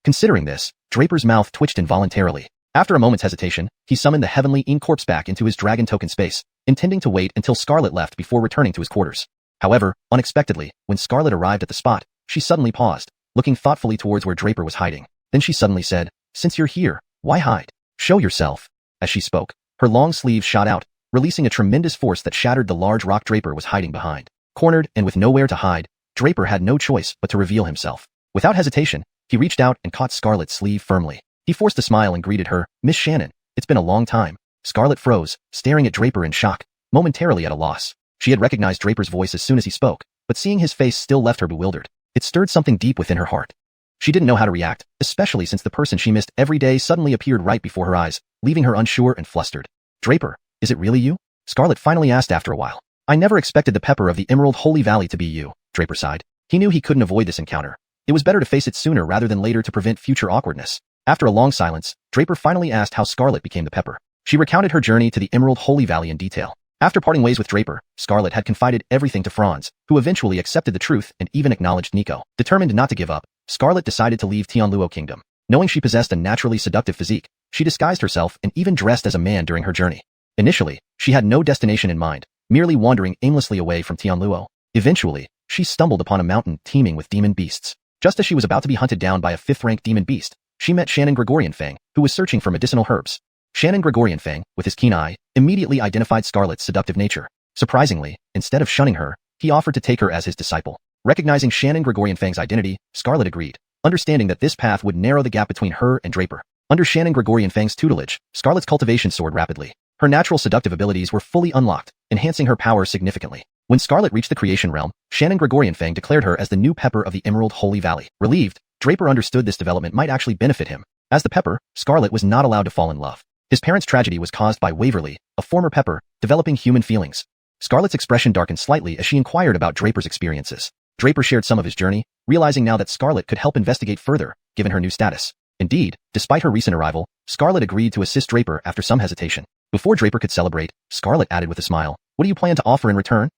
Considering this, Draper's mouth twitched involuntarily. After a moment's hesitation, he summoned the heavenly Een corpse back into his dragon token space, intending to wait until Scarlet left before returning to his quarters. However, unexpectedly, when Scarlet arrived at the spot, she suddenly paused, looking thoughtfully towards where Draper was hiding. Then she suddenly said, "Since you're here, why hide? Show yourself." As she spoke, her long sleeves shot out, releasing a tremendous force that shattered the large rock Draper was hiding behind. Cornered and with nowhere to hide, Draper had no choice but to reveal himself. Without hesitation, he reached out and caught Scarlet's sleeve firmly. He forced a smile and greeted her, "Miss Shannon, it's been a long time." Scarlet froze, staring at Draper in shock, momentarily at a loss. She had recognized Draper's voice as soon as he spoke, but seeing his face still left her bewildered. It stirred something deep within her heart. She didn't know how to react, especially since the person she missed every day suddenly appeared right before her eyes, leaving her unsure and flustered. "Draper, is it really you?" Scarlet finally asked after a while. "I never expected the pepper of the Emerald Holy Valley to be you," Draper sighed. He knew he couldn't avoid this encounter. It was better to face it sooner rather than later to prevent future awkwardness. After a long silence, Draper finally asked how Scarlet became the pepper. She recounted her journey to the Emerald Holy Valley in detail. After parting ways with Draper, Scarlet had confided everything to Franz, who eventually accepted the truth and even acknowledged Nico. Determined not to give up, Scarlet decided to leave Tianluo Kingdom. Knowing she possessed a naturally seductive physique, she disguised herself and even dressed as a man during her journey. Initially, she had no destination in mind, merely wandering aimlessly away from Tianluo. Eventually, she stumbled upon a mountain teeming with demon beasts. Just as she was about to be hunted down by a 5th-rank demon beast, she met Shannon Gregorian Fang, who was searching for medicinal herbs. Shannon Gregorian Fang, with his keen eye, immediately identified Scarlet's seductive nature. Surprisingly, instead of shunning her, he offered to take her as his disciple. Recognizing Shannon Gregorian Fang's identity, Scarlet agreed, understanding that this path would narrow the gap between her and Draper. Under Shannon Gregorian Fang's tutelage, Scarlet's cultivation soared rapidly. Her natural seductive abilities were fully unlocked, enhancing her power significantly. When Scarlet reached the creation realm, Shannon Gregorian Fang declared her as the new Pepper of the Emerald Holy Valley. Relieved, Draper understood this development might actually benefit him. As the Pepper, Scarlet was not allowed to fall in love. His parents' tragedy was caused by Waverly, a former Pepper, developing human feelings. Scarlet's expression darkened slightly as she inquired about Draper's experiences. Draper shared some of his journey, realizing now that Scarlet could help investigate further, given her new status. Indeed, despite her recent arrival, Scarlet agreed to assist Draper after some hesitation. Before Draper could celebrate, Scarlet added with a smile, "What do you plan to offer in return?"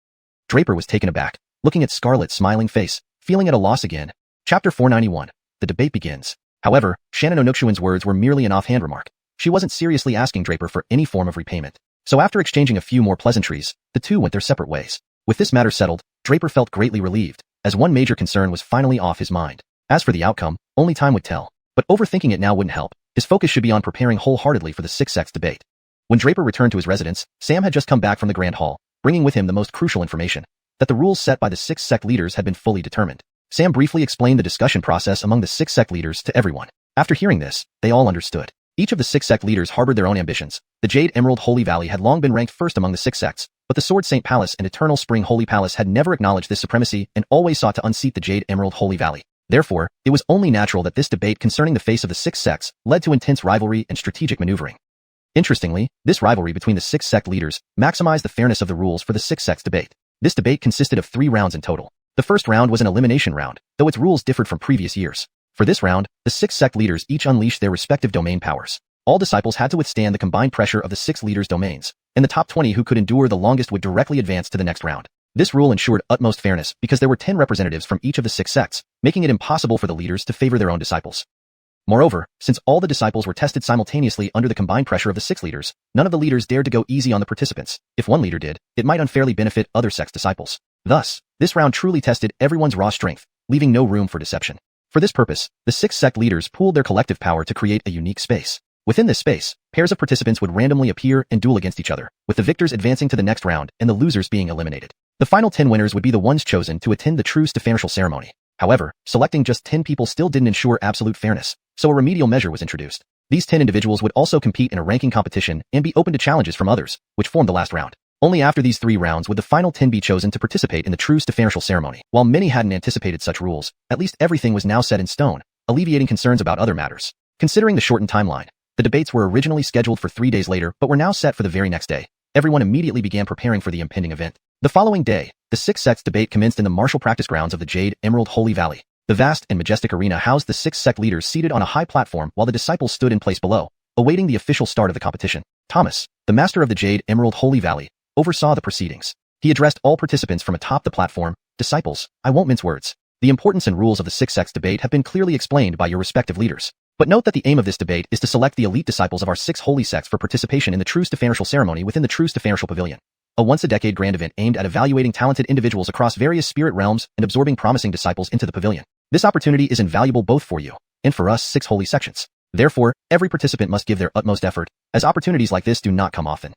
Draper was taken aback, looking at Scarlet's smiling face, feeling at a loss again. Chapter 491. The debate begins. However, Shannon Onokchuan's words were merely an offhand remark. She wasn't seriously asking Draper for any form of repayment. So after exchanging a few more pleasantries, the two went their separate ways. With this matter settled, Draper felt greatly relieved, as one major concern was finally off his mind. As for the outcome, only time would tell. But overthinking it now wouldn't help. His focus should be on preparing wholeheartedly for the six-sex debate. When Draper returned to his residence, Sam had just come back from the Grand Hall, bringing with him the most crucial information, that the rules set by the six-sect leaders had been fully determined. Sam briefly explained the discussion process among the six-sect leaders to everyone. After hearing this, they all understood. Each of the six-sect leaders harbored their own ambitions. The Jade Emerald Holy Valley had long been ranked first among the six sects, but the Sword Saint Palace and Eternal Spring Holy Palace had never acknowledged this supremacy and always sought to unseat the Jade Emerald Holy Valley. Therefore, it was only natural that this debate concerning the face of the six sects led to intense rivalry and strategic maneuvering. Interestingly, this rivalry between the six sect leaders maximized the fairness of the rules for the six sects debate. This debate consisted of 3 rounds in total. The first round was an elimination round, though its rules differed from previous years. For this round, the six sect leaders each unleashed their respective domain powers. All disciples had to withstand the combined pressure of the 6 leaders' domains, and the top 20 who could endure the longest would directly advance to the next round. This rule ensured utmost fairness because there were 10 representatives from each of the 6 sects, making it impossible for the leaders to favor their own disciples. Moreover, since all the disciples were tested simultaneously under the combined pressure of the 6 leaders, none of the leaders dared to go easy on the participants. If one leader did, it might unfairly benefit other sects' disciples. Thus, this round truly tested everyone's raw strength, leaving no room for deception. For this purpose, the 6 sect leaders pooled their collective power to create a unique space. Within this space, pairs of participants would randomly appear and duel against each other, with the victors advancing to the next round and the losers being eliminated. The final 10 winners would be the ones chosen to attend the true xiuxian ceremony. However, selecting just 10 people still didn't ensure absolute fairness, so a remedial measure was introduced. These 10 individuals would also compete in a ranking competition and be open to challenges from others, which formed the last round. Only after these 3 rounds would the final 10 be chosen to participate in the true xiuxian ceremony. While many hadn't anticipated such rules, at least everything was now set in stone, alleviating concerns about other matters. Considering the shortened timeline, the debates were originally scheduled for 3 days later but were now set for the very next day. Everyone immediately began preparing for the impending event. The following day, the 6 sects debate commenced in the martial practice grounds of the Jade Emerald Holy Valley. The vast and majestic arena housed the 6 sect leaders seated on a high platform while the disciples stood in place below, awaiting the official start of the competition. Thomas, the master of the Jade Emerald Holy Valley, oversaw the proceedings. He addressed all participants from atop the platform. Disciples, I won't mince words. The importance and rules of the 6 sects debate have been clearly explained by your respective leaders. But note that the aim of this debate is to select the elite disciples of our 6 holy sects for participation in the true xiuxian ceremony within the true xiuxian pavilion. A once-a-decade grand event aimed at evaluating talented individuals across various spirit realms and absorbing promising disciples into the pavilion. This opportunity is invaluable both for you and for us 6 holy sections. Therefore, every participant must give their utmost effort, as opportunities like this do not come often.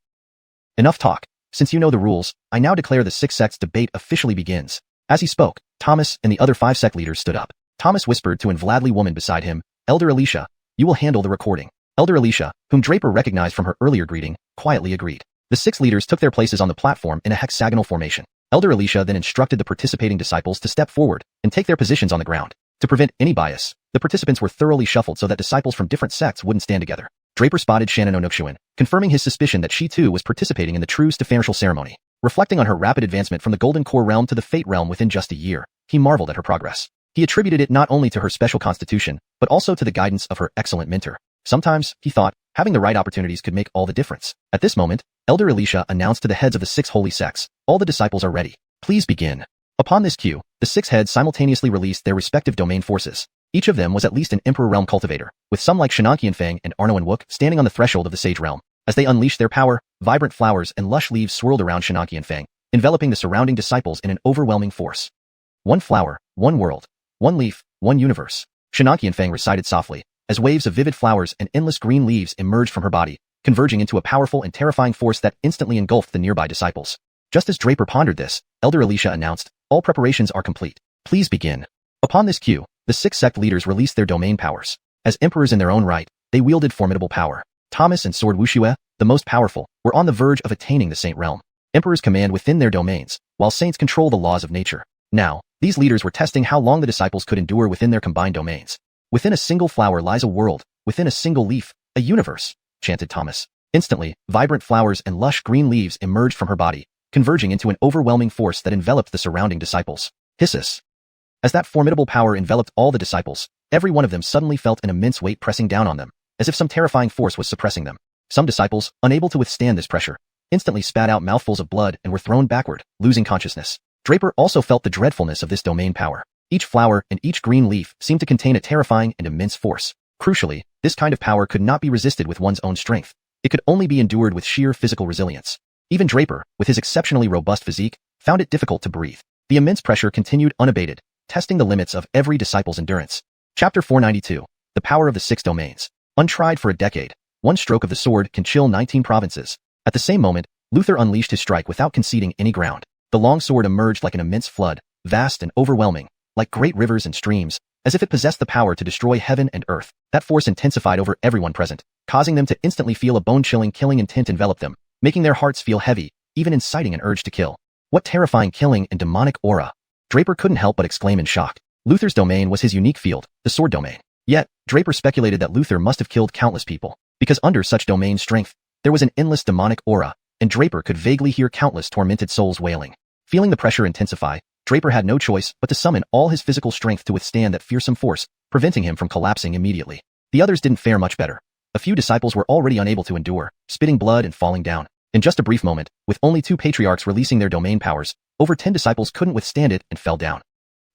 Enough talk. Since you know the rules, I now declare the 6 sects debate officially begins. As he spoke, Thomas and the other 5 sect leaders stood up. Thomas whispered to an Vladly woman beside him, Elder Alicia, you will handle the recording. Elder Alicia, whom Draper recognized from her earlier greeting, quietly agreed. The 6 leaders took their places on the platform in a hexagonal formation. Elder Alicia then instructed the participating disciples to step forward and take their positions on the ground. To prevent any bias, the participants were thoroughly shuffled so that disciples from different sects wouldn't stand together. Draper spotted Shannon Onokchuan, confirming his suspicion that she too was participating in the true xiuxian ceremony. Reflecting on her rapid advancement from the Golden Core realm to the Fate realm within just a year, he marveled at her progress. He attributed it not only to her special constitution, but also to the guidance of her excellent mentor. Sometimes, he thought, having the right opportunities could make all the difference. At this moment, Elder Alicia announced to the heads of the 6 holy sects, all the disciples are ready. Please begin. Upon this cue, the 6 heads simultaneously released their respective domain forces. Each of them was at least an Emperor Realm cultivator, with some like xianxia Fang and Arnoan Wook standing on the threshold of the Sage Realm. As they unleashed their power, vibrant flowers and lush leaves swirled around xianxia Fang, enveloping the surrounding disciples in an overwhelming force. One flower, one world, one leaf, one universe. xianxia Fang recited softly, as waves of vivid flowers and endless green leaves emerged from her body, converging into a powerful and terrifying force that instantly engulfed the nearby disciples. Just as Draper pondered this, Elder Alicia announced, "All preparations are complete. Please begin." Upon this cue, the 6 sect leaders released their domain powers. As emperors in their own right, they wielded formidable power. Thomas and Sword Wuxue, the most powerful, were on the verge of attaining the Saint realm. Emperors command within their domains, while saints control the laws of nature. Now, these leaders were testing how long the disciples could endure within their combined domains. "Within a single flower lies a world, within a single leaf, a universe," chanted Thomas. Instantly, vibrant flowers and lush green leaves emerged from her body, converging into an overwhelming force that enveloped the surrounding disciples. Hissus. As that formidable power enveloped all the disciples, every one of them suddenly felt an immense weight pressing down on them, as if some terrifying force was suppressing them. Some disciples, unable to withstand this pressure, instantly spat out mouthfuls of blood and were thrown backward, losing consciousness. Draper also felt the dreadfulness of this domain power. Each flower and each green leaf seemed to contain a terrifying and immense force. Crucially, this kind of power could not be resisted with one's own strength. It could only be endured with sheer physical resilience. Even Draper, with his exceptionally robust physique, found it difficult to breathe. The immense pressure continued unabated, testing the limits of every disciple's endurance. Chapter 492. The Power of the 6 Domains. Untried for a decade, one stroke of the sword can chill 19 provinces. At the same moment, Luther unleashed his strike without conceding any ground. The long sword emerged like an immense flood, vast and overwhelming, like great rivers and streams, as if it possessed the power to destroy heaven and earth. That force intensified over everyone present, causing them to instantly feel a bone-chilling killing intent envelop them, making their hearts feel heavy, even inciting an urge to kill. What terrifying killing and demonic aura! Draper couldn't help but exclaim in shock. Luther's domain was his unique field, the sword domain. Yet, Draper speculated that Luther must have killed countless people, because under such domain strength, there was an endless demonic aura, and Draper could vaguely hear countless tormented souls wailing. Feeling the pressure intensify, Draper had no choice but to summon all his physical strength to withstand that fearsome force, preventing him from collapsing immediately. The others didn't fare much better. A few disciples were already unable to endure, spitting blood and falling down. In just a brief moment, with only 2 patriarchs releasing their domain powers, over 10 disciples couldn't withstand it and fell down.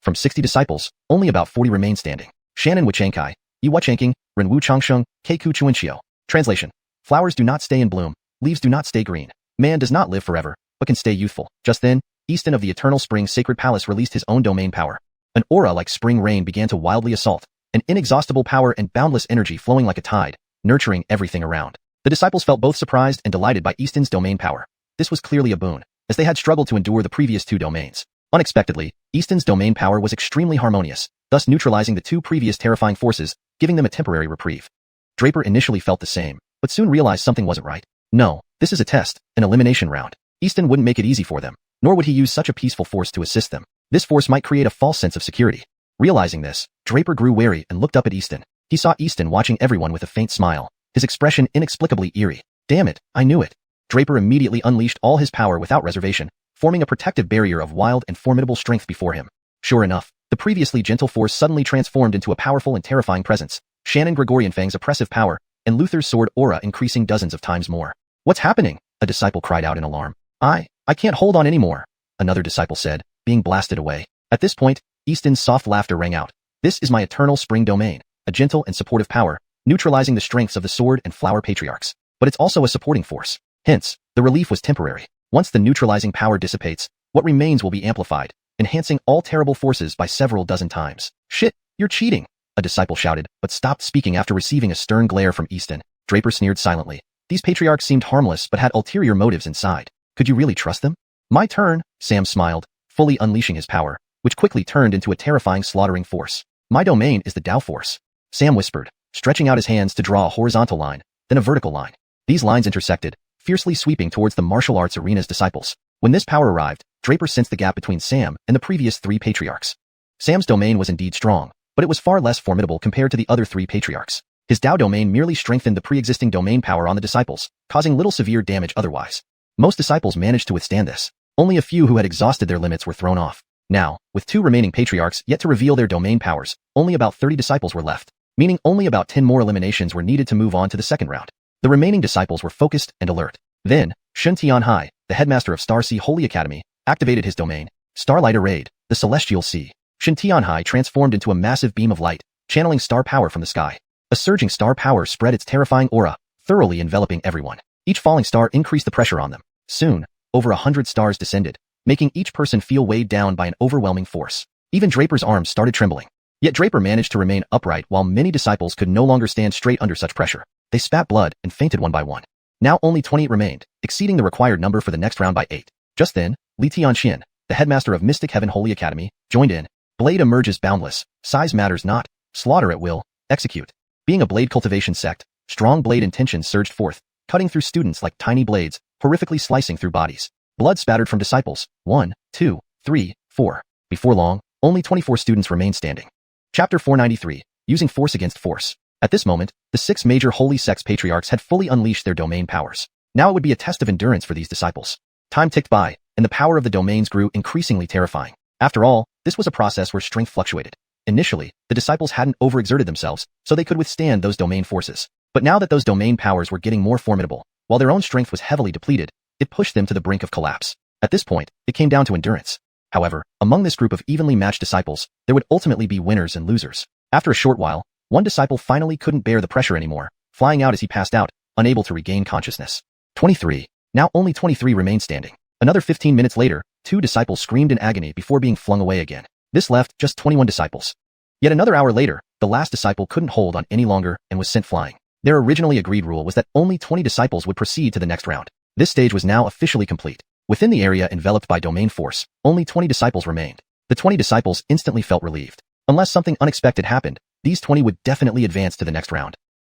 From 60 disciples, only about 40 remained standing. Shannon Wuchankai, Yiwa Chanking, Renwu Changsheng, Keiku Chuanxiao. Translation. Flowers do not stay in bloom, leaves do not stay green. Man does not live forever, but can stay youthful. Just then, Easton of the Eternal Spring Sacred Palace released his own domain power. An aura like spring rain began to wildly assault, an inexhaustible power and boundless energy flowing like a tide, nurturing everything around. The disciples felt both surprised and delighted by Easton's domain power. This was clearly a boon, as they had struggled to endure the previous 2 domains. Unexpectedly, Easton's domain power was extremely harmonious, thus neutralizing the 2 previous terrifying forces, giving them a temporary reprieve. Draper initially felt the same, but soon realized something wasn't right. No, this is a test, an elimination round. Easton wouldn't make it easy for them, nor would he use such a peaceful force to assist them. This force might create a false sense of security. Realizing this, Draper grew wary and looked up at Easton. He saw Easton watching everyone with a faint smile, his expression inexplicably eerie. Damn it, I knew it. Draper immediately unleashed all his power without reservation, forming a protective barrier of wild and formidable strength before him. Sure enough, the previously gentle force suddenly transformed into a powerful and terrifying presence, Shannon Gregorian Fang's oppressive power, and Luther's sword aura increasing dozens of times more. What's happening? A disciple cried out in alarm. I can't hold on anymore, another disciple said, being blasted away. At this point, Easton's soft laughter rang out. This is my eternal spring domain, a gentle and supportive power, neutralizing the strengths of the sword and flower patriarchs. But it's also a supporting force. Hence, the relief was temporary. Once the neutralizing power dissipates, what remains will be amplified, enhancing all terrible forces by several dozen times. Shit, you're cheating, a disciple shouted, but stopped speaking after receiving a stern glare from Easton. Draper sneered silently. These patriarchs seemed harmless but had ulterior motives inside. Could you really trust them? My turn, Sam smiled, fully unleashing his power, which quickly turned into a terrifying slaughtering force. My domain is the Tao force, Sam whispered, stretching out his hands to draw a horizontal line, then a vertical line. These lines intersected, fiercely sweeping towards the martial arts arena's disciples. When this power arrived, Draper sensed the gap between Sam and the previous 3 patriarchs. Sam's domain was indeed strong, but it was far less formidable compared to the other 3 patriarchs. His Tao domain merely strengthened the pre-existing domain power on the disciples, causing little severe damage otherwise. Most disciples managed to withstand this. Only a few who had exhausted their limits were thrown off. Now, with 2 remaining patriarchs yet to reveal their domain powers, only about 30 disciples were left, meaning only about 10 more eliminations were needed to move on to the second round. The remaining disciples were focused and alert. Then, Shun Tianhai, the headmaster of Star Sea Holy Academy, activated his domain, Starlight Arrayed, the Celestial Sea. Shun Tianhai transformed into a massive beam of light, channeling star power from the sky. A surging star power spread its terrifying aura, thoroughly enveloping everyone. Each falling star increased the pressure on them. Soon, over 100 stars descended, making each person feel weighed down by an overwhelming force. Even Draper's arms started trembling. Yet Draper managed to remain upright while many disciples could no longer stand straight under such pressure. They spat blood and fainted one by one. Now only 28 remained, exceeding the required number for the next round by 8. Just then, xiuxian, the headmaster of Mystic Heaven Holy Academy, joined in. Blade emerges boundless, size matters not, slaughter at will, execute. Being a blade cultivation sect, strong blade intentions surged forth, cutting through students like tiny blades, horrifically slicing through bodies. Blood spattered from disciples. 1, 2, 3, 4. Before long, only 24 students remained standing. Chapter 493, Using Force Against Force. At this moment, the 6 major holy sects patriarchs had fully unleashed their domain powers. Now it would be a test of endurance for these disciples. Time ticked by, and the power of the domains grew increasingly terrifying. After all, this was a process where strength fluctuated. Initially, the disciples hadn't overexerted themselves, so they could withstand those domain forces. But now that those domain powers were getting more formidable, while their own strength was heavily depleted, it pushed them to the brink of collapse. At this point, it came down to endurance. However, among this group of evenly matched disciples, there would ultimately be winners and losers. After a short while, one disciple finally couldn't bear the pressure anymore, flying out as he passed out, unable to regain consciousness. 23. Now only 23 remained standing. Another 15 minutes later, 2 disciples screamed in agony before being flung away again. This left just 21 disciples. Yet another hour later, the last disciple couldn't hold on any longer and was sent flying. Their originally agreed rule was that only 20 disciples would proceed to the next round. This stage was now officially complete. Within the area enveloped by domain force, only 20 disciples remained. The 20 disciples instantly felt relieved. Unless something unexpected happened, these 20 would definitely advance to the next round.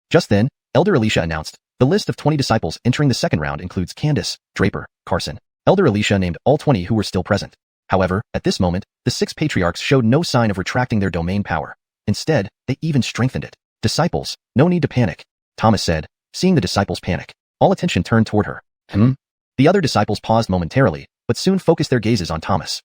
Just then, Elder Alicia announced, the list of 20 disciples entering the second round includes Candace, Draper, Carson. Elder Alicia named all 20 who were still present. However, at this moment, the 6 patriarchs showed no sign of retracting their domain power. Instead, they even strengthened it. Disciples, no need to panic, Thomas said, seeing the disciples panic. All attention turned toward her. The other disciples paused momentarily, but soon focused their gazes on Thomas.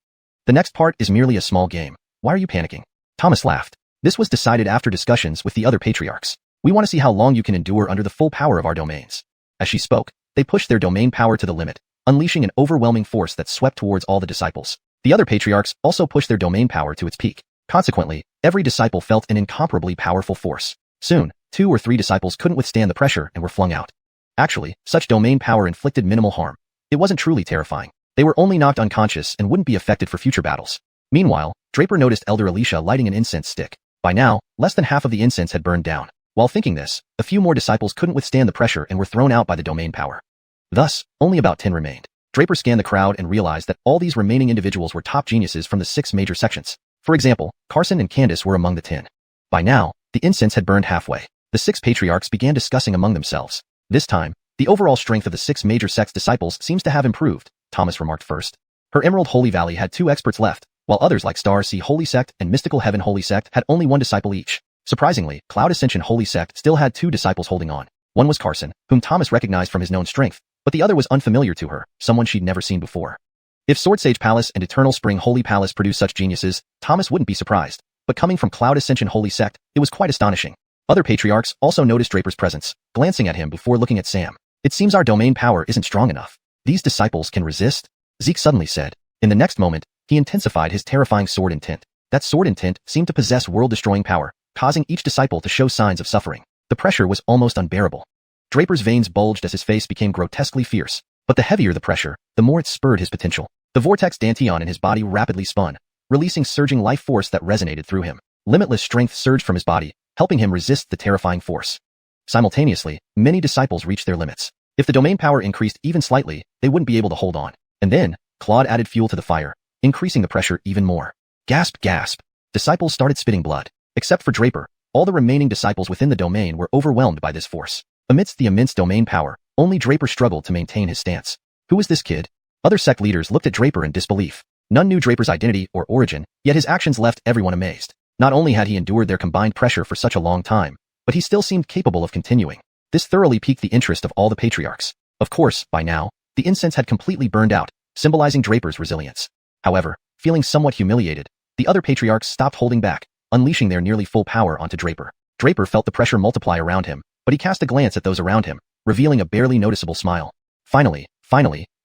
The next part is merely a small game. Why are you panicking? Thomas laughed. This was decided after discussions with the other patriarchs. We want to see how long you can endure under the full power of our domains. As she spoke, they pushed their domain power to the limit, unleashing an overwhelming force that swept towards all the disciples. The other patriarchs also pushed their domain power to its peak. Consequently, every disciple felt an incomparably powerful force. Soon, 2 or 3 disciples couldn't withstand the pressure and were flung out. Actually, such domain power inflicted minimal harm. It wasn't truly terrifying. They were only knocked unconscious and wouldn't be affected for future battles. Meanwhile, Draper noticed Elder Alicia lighting an incense stick. By now, less than half of the incense had burned down. While thinking this, a few more disciples couldn't withstand the pressure and were thrown out by the domain power. Thus, only about 10 remained. Draper scanned the crowd and realized that all these remaining individuals were top geniuses from the 6 major sections. For example, Carson and Candace were among the 10. By now, the incense had burned halfway. The 6 patriarchs began discussing among themselves. This time, the overall strength of the 6 major sects disciples seems to have improved, Thomas remarked first. Her Emerald Holy Valley had 2 experts left, while others like Star Sea Holy Sect and Mystical Heaven Holy Sect had only 1 disciple each. Surprisingly, Cloud Ascension Holy Sect still had 2 disciples holding on. One was Carson, whom Thomas recognized from his known strength, but the other was unfamiliar to her, someone she'd never seen before. If Sword Sage Palace and Eternal Spring Holy Palace produced such geniuses, Thomas wouldn't be surprised. But coming from Cloud Ascension Holy Sect, it was quite astonishing. Other patriarchs also noticed Draper's presence, glancing at him before looking at Sam. It seems our domain power isn't strong enough. These disciples can resist? Zeke suddenly said. In the next moment, he intensified his terrifying sword intent. That sword intent seemed to possess world-destroying power, causing each disciple to show signs of suffering. The pressure was almost unbearable. Draper's veins bulged as his face became grotesquely fierce. But the heavier the pressure, the more it spurred his potential. The vortex dantian in his body rapidly spun, releasing surging life force that resonated through him. Limitless strength surged from his body, helping him resist the terrifying force. Simultaneously, many disciples reached their limits. If the domain power increased even slightly, they wouldn't be able to hold on. And then, Claude added fuel to the fire, increasing the pressure even more. Gasp, gasp. Disciples started spitting blood. Except for Draper, all the remaining disciples within the domain were overwhelmed by this force. Amidst the immense domain power, only Draper struggled to maintain his stance. Who is this kid? Other sect leaders looked at Draper in disbelief. None knew Draper's identity or origin, yet his actions left everyone amazed. Not only had he endured their combined pressure for such a long time, but he still seemed capable of continuing. This thoroughly piqued the interest of all the patriarchs. Of course, by now, the incense had completely burned out, symbolizing Draper's resilience. However, feeling somewhat humiliated, the other patriarchs stopped holding back, unleashing their nearly full power onto Draper. Draper felt the pressure multiply around him, but he cast a glance at those around him, revealing a barely noticeable smile. Finally,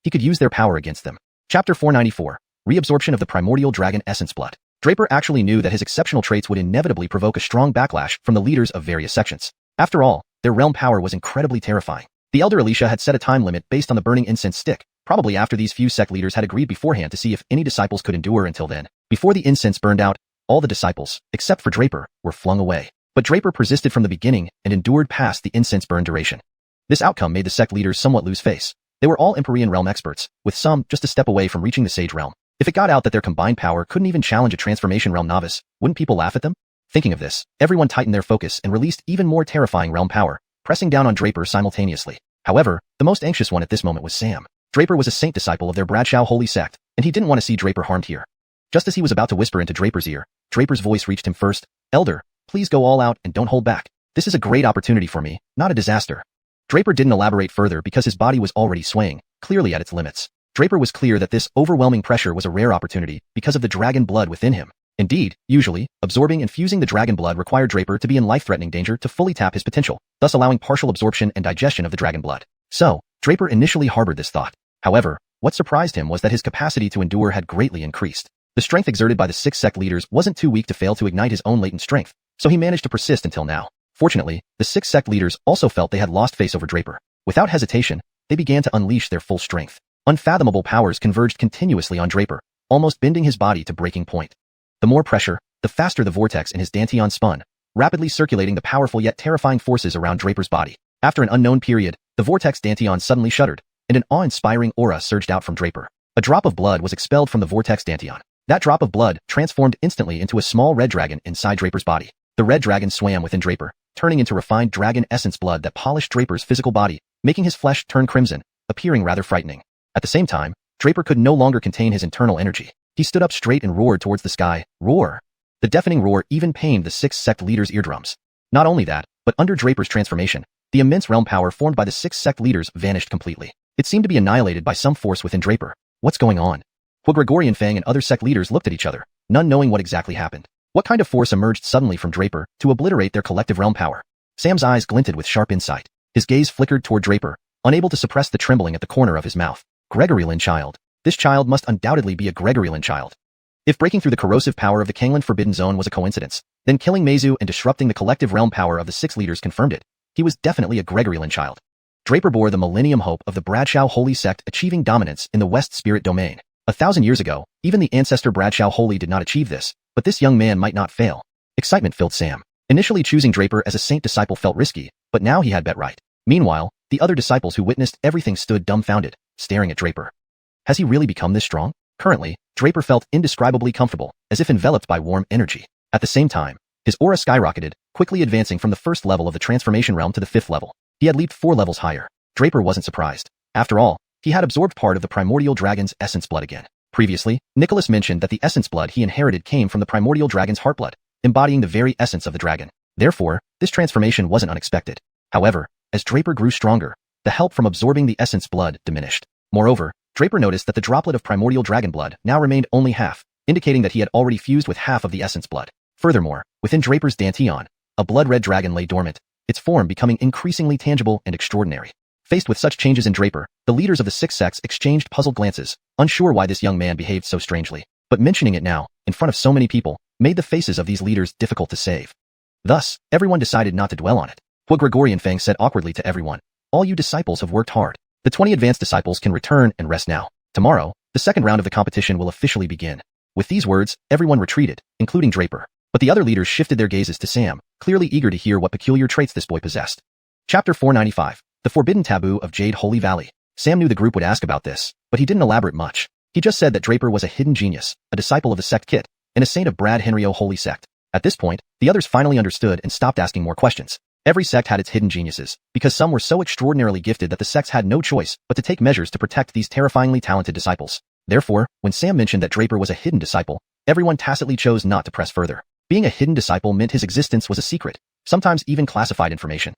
he could use their power against them. Chapter 494, Reabsorption of the Primordial Dragon Essence Blood. Draper actually knew that his exceptional traits would inevitably provoke a strong backlash from the leaders of various sections. After all, their realm power was incredibly terrifying. The Elder Alicia had set a time limit based on the burning incense stick, probably after these few sect leaders had agreed beforehand to see if any disciples could endure until then. Before the incense burned out, all the disciples, except for Draper, were flung away. But Draper persisted from the beginning and endured past the incense burn duration. This outcome made the sect leaders somewhat lose face. They were all Empyrean realm experts, with some just a step away from reaching the Sage realm. If it got out that their combined power couldn't even challenge a transformation realm novice, wouldn't people laugh at them? Thinking of this, everyone tightened their focus and released even more terrifying realm power, pressing down on Draper simultaneously. However, the most anxious one at this moment was Sam. Draper was a saint disciple of their Bradshaw holy sect, and he didn't want to see Draper harmed here. Just as he was about to whisper into Draper's ear, Draper's voice reached him first. "Elder, please go all out and don't hold back. This is a great opportunity for me, not a disaster." Draper didn't elaborate further because his body was already swaying, clearly at its limits. Draper was clear that this overwhelming pressure was a rare opportunity because of the dragon blood within him. Indeed, usually, absorbing and fusing the dragon blood required Draper to be in life-threatening danger to fully tap his potential, thus allowing partial absorption and digestion of the dragon blood. So, Draper initially harbored this thought. However, what surprised him was that his capacity to endure had greatly increased. The strength exerted by the 6 sect leaders wasn't too weak to fail to ignite his own latent strength, so he managed to persist until now. Fortunately, the 6 sect leaders also felt they had lost face over Draper. Without hesitation, they began to unleash their full strength. Unfathomable powers converged continuously on Draper, almost bending his body to breaking point. The more pressure, the faster the vortex in his dantian spun, rapidly circulating the powerful yet terrifying forces around Draper's body. After an unknown period, the vortex dantian suddenly shuddered, and an awe-inspiring aura surged out from Draper. A drop of blood was expelled from the vortex dantian. That drop of blood transformed instantly into a small red dragon inside Draper's body. The red dragon swam within Draper, turning into refined dragon essence blood that polished Draper's physical body, making his flesh turn crimson, appearing rather frightening. At the same time, Draper could no longer contain his internal energy. He stood up straight and roared towards the sky. Roar! The deafening roar even pained the 6 sect leaders' eardrums. Not only that, but under Draper's transformation, the immense realm power formed by the 6 sect leaders vanished completely. It seemed to be annihilated by some force within Draper. What's going on? Gregorian Fang and other sect leaders looked at each other, none knowing what exactly happened. What kind of force emerged suddenly from Draper to obliterate their collective realm power? Sam's eyes glinted with sharp insight. His gaze flickered toward Draper, unable to suppress the trembling at the corner of his mouth. Gregorian child. This child must undoubtedly be a Gregorian child. If breaking through the corrosive power of the Kangland Forbidden Zone was a coincidence, then killing Meizu and disrupting the collective realm power of the 6 leaders confirmed it. He was definitely a Gregorian child. Draper bore the millennium hope of the Bradshaw Holy Sect achieving dominance in the West Spirit domain. 1,000 years ago, even the ancestor Bradshaw Holy did not achieve this, but this young man might not fail. Excitement filled Sam. Initially choosing Draper as a saint disciple felt risky, but now he had bet right. Meanwhile, the other disciples who witnessed everything stood dumbfounded, staring at Draper. Has he really become this strong? Currently, Draper felt indescribably comfortable, as if enveloped by warm energy. At the same time, his aura skyrocketed, quickly advancing from the 1st level of the transformation realm to the 5th level. He had leaped 4 levels higher. Draper wasn't surprised. After all, he had absorbed part of the primordial dragon's essence blood again. Previously, Nicholas mentioned that the essence blood he inherited came from the primordial dragon's heart blood, embodying the very essence of the dragon. Therefore, this transformation wasn't unexpected. However, as Draper grew stronger, the help from absorbing the essence blood diminished. Moreover, Draper noticed that the droplet of primordial dragon blood now remained only half, indicating that he had already fused with half of the essence blood. Furthermore, within Draper's dantian, a blood-red dragon lay dormant, its form becoming increasingly tangible and extraordinary. Faced with such changes in Draper, the leaders of the 6 sects exchanged puzzled glances, unsure why this young man behaved so strangely. But mentioning it now, in front of so many people, made the faces of these leaders difficult to save. Thus, everyone decided not to dwell on it. Gregorian Fang said awkwardly to everyone, "All you disciples have worked hard. The 20 advanced disciples can return and rest now. Tomorrow, the 2nd round of the competition will officially begin." With these words, everyone retreated, including Draper. But the other leaders shifted their gazes to Sam, clearly eager to hear what peculiar traits this boy possessed. Chapter 495. The Forbidden Taboo of Jade Holy Valley. Sam knew the group would ask about this, but he didn't elaborate much. He just said that Draper was a hidden genius, a disciple of the sect Kit, and a saint of Brad Henryo Holy Sect. At this point, the others finally understood and stopped asking more questions. Every sect had its hidden geniuses, because some were so extraordinarily gifted that the sects had no choice but to take measures to protect these terrifyingly talented disciples. Therefore, when Sam mentioned that Draper was a hidden disciple, everyone tacitly chose not to press further. Being a hidden disciple meant his existence was a secret, sometimes even classified information.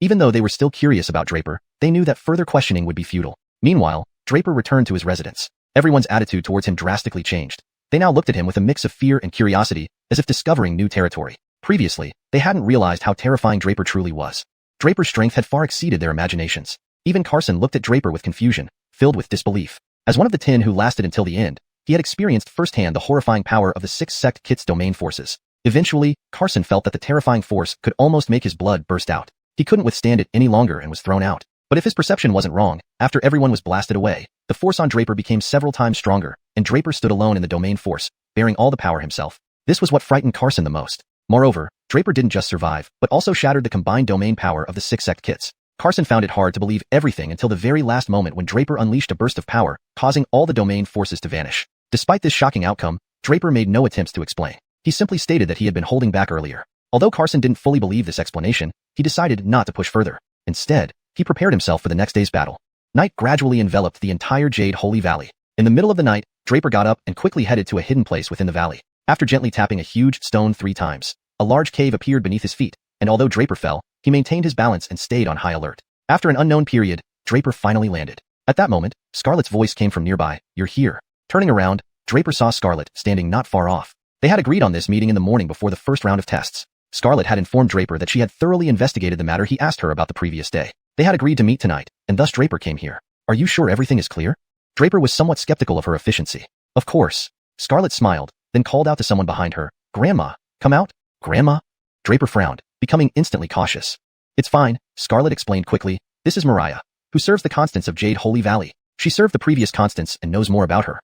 Even though they were still curious about Draper, they knew that further questioning would be futile. Meanwhile, Draper returned to his residence. Everyone's attitude towards him drastically changed. They now looked at him with a mix of fear and curiosity, as if discovering new territory. Previously, they hadn't realized how terrifying Draper truly was. Draper's strength had far exceeded their imaginations. Even Carson looked at Draper with confusion, filled with disbelief. As one of the 10 who lasted until the end, he had experienced firsthand the horrifying power of the 6 sect Kit's domain forces. Eventually, Carson felt that the terrifying force could almost make his blood burst out. He couldn't withstand it any longer and was thrown out. But if his perception wasn't wrong, after everyone was blasted away, the force on Draper became several times stronger, and Draper stood alone in the domain force, bearing all the power himself. This was what frightened Carson the most. Moreover, Draper didn't just survive, but also shattered the combined domain power of the 6 sect Kits. Carson found it hard to believe everything until the very last moment when Draper unleashed a burst of power, causing all the domain forces to vanish. Despite this shocking outcome, Draper made no attempts to explain. He simply stated that he had been holding back earlier. Although Carson didn't fully believe this explanation, he decided not to push further. Instead, he prepared himself for the next day's battle. Night gradually enveloped the entire Jade Holy Valley. In the middle of the night, Draper got up and quickly headed to a hidden place within the valley. After gently tapping a huge stone 3 times, a large cave appeared beneath his feet, and although Draper fell, he maintained his balance and stayed on high alert. After an unknown period, Draper finally landed. At that moment, Scarlet's voice came from nearby. "You're here." Turning around, Draper saw Scarlet standing not far off. They had agreed on this meeting in the morning before the first round of tests. Scarlet had informed Draper that she had thoroughly investigated the matter he asked her about the previous day. They had agreed to meet tonight, and thus Draper came here. "Are you sure everything is clear?" Draper was somewhat skeptical of her efficiency. "Of course." Scarlet smiled, then called out to someone behind her. "Grandma, come out." "Grandma?" Draper frowned, becoming instantly cautious. "It's fine," Scarlet explained quickly. "This is Mariah, who serves the Constance of Jade Holy Valley. She served the previous Constance and knows more about her."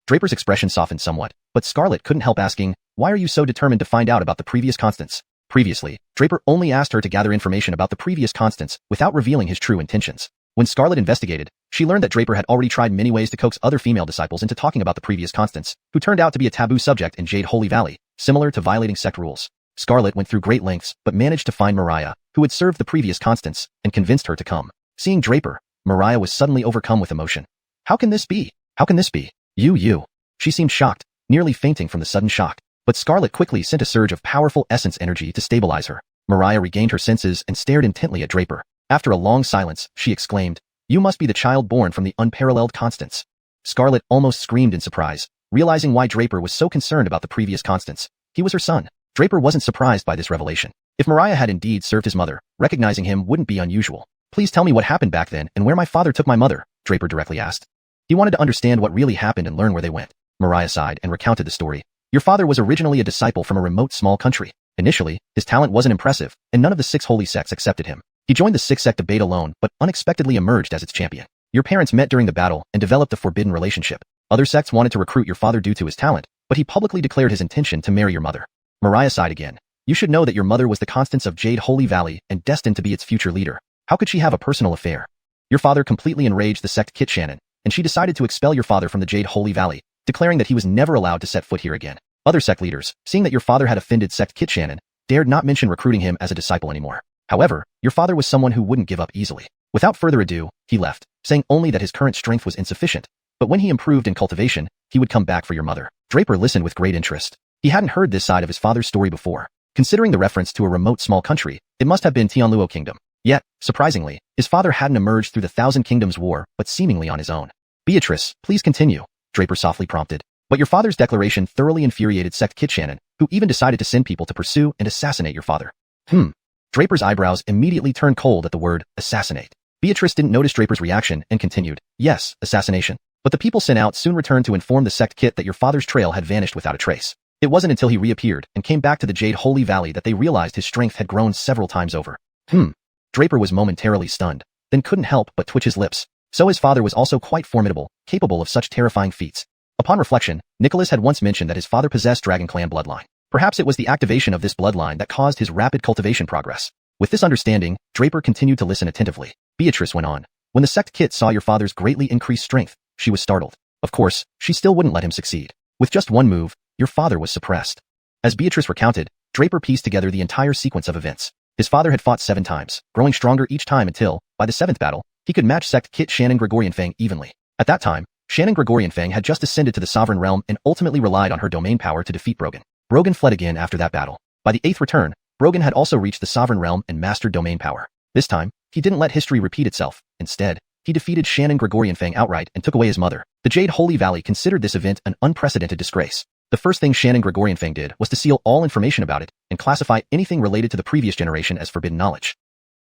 Draper's expression softened somewhat, but Scarlet couldn't help asking, "Why are you so determined to find out about the previous Constance?" Previously, Draper only asked her to gather information about the previous Constance without revealing his true intentions. When Scarlet investigated, she learned that Draper had already tried many ways to coax other female disciples into talking about the previous Constance, who turned out to be a taboo subject in Jade Holy Valley, similar to violating sect rules. Scarlet went through great lengths but managed to find Mariah, who had served the previous Constance, and convinced her to come. Seeing Draper, Mariah was suddenly overcome with emotion. "How can this be? How can this be? You." She seemed shocked, nearly fainting from the sudden shock. But Scarlet quickly sent a surge of powerful essence energy to stabilize her. Mariah regained her senses and stared intently at Draper. After a long silence, she exclaimed, "You must be the child born from the unparalleled Constance." Scarlet almost screamed in surprise, realizing why Draper was so concerned about the previous Constance. He was her son. Draper wasn't surprised by this revelation. If Mariah had indeed served his mother, recognizing him wouldn't be unusual. "Please tell me what happened back then and where my father took my mother," Draper directly asked. He wanted to understand what really happened and learn where they went. Mariah sighed and recounted the story. "Your father was originally a disciple from a remote small country. Initially, his talent wasn't impressive, and none of the 6 holy sects accepted him. He joined the 6th sect of Beta alone, but unexpectedly emerged as its champion. Your parents met during the battle and developed a forbidden relationship. Other sects wanted to recruit your father due to his talent, but he publicly declared his intention to marry your mother." Mariah sighed again. "You should know that your mother was the Constance of Jade Holy Valley and destined to be its future leader. How could she have a personal affair? Your father completely enraged the sect xiuxian, and she decided to expel your father from the Jade Holy Valley, declaring that he was never allowed to set foot here again. Other sect leaders, seeing that your father had offended sect xiuxian, dared not mention recruiting him as a disciple anymore. However, your father was someone who wouldn't give up easily. Without further ado, he left, saying only that his current strength was insufficient, but when he improved in cultivation, he would come back for your mother." Draper listened with great interest. He hadn't heard this side of his father's story before. Considering the reference to a remote small country, it must have been Tianluo Kingdom. Yet, surprisingly, his father hadn't emerged through the Thousand Kingdoms War, but seemingly on his own. "Beatrice, please continue," Draper softly prompted. "But your father's declaration thoroughly infuriated sect xiuxian, who even decided to send people to pursue and assassinate your father." Draper's eyebrows immediately turned cold at the word assassinate. Beatrice didn't notice Draper's reaction and continued, "Yes, assassination. But the people sent out soon returned to inform the sect kit that your father's trail had vanished without a trace. It wasn't until he reappeared and came back to the Jade Holy Valley that they realized his strength had grown several times over." Draper was momentarily stunned, then couldn't help but twitch his lips. So his father was also quite formidable, capable of such terrifying feats. Upon reflection, Nicholas had once mentioned that his father possessed Dragon Clan bloodline. Perhaps it was the activation of this bloodline that caused his rapid cultivation progress. With this understanding, Draper continued to listen attentively. Beatrice went on. "When the sect kit saw your father's greatly increased strength, she was startled. Of course, she still wouldn't let him succeed. With just one move, your father was suppressed." As Beatrice recounted, Draper pieced together the entire sequence of events. His father had fought 7 times, growing stronger each time until, by the 7th battle, he could match sect kit Shannon Gregorian Fang evenly. At that time, Shannon Gregorian Fang had just ascended to the sovereign realm and ultimately relied on her domain power to defeat Brogan. Brogan fled again after that battle. By the 8th return, Brogan had also reached the sovereign realm and mastered domain power. This time, he didn't let history repeat itself. Instead, he defeated Shannon Gregorian Fang outright and took away his mother. The Jade Holy Valley considered this event an unprecedented disgrace. The first thing Shannon Gregorian Fang did was to seal all information about it and classify anything related to the previous generation as forbidden knowledge.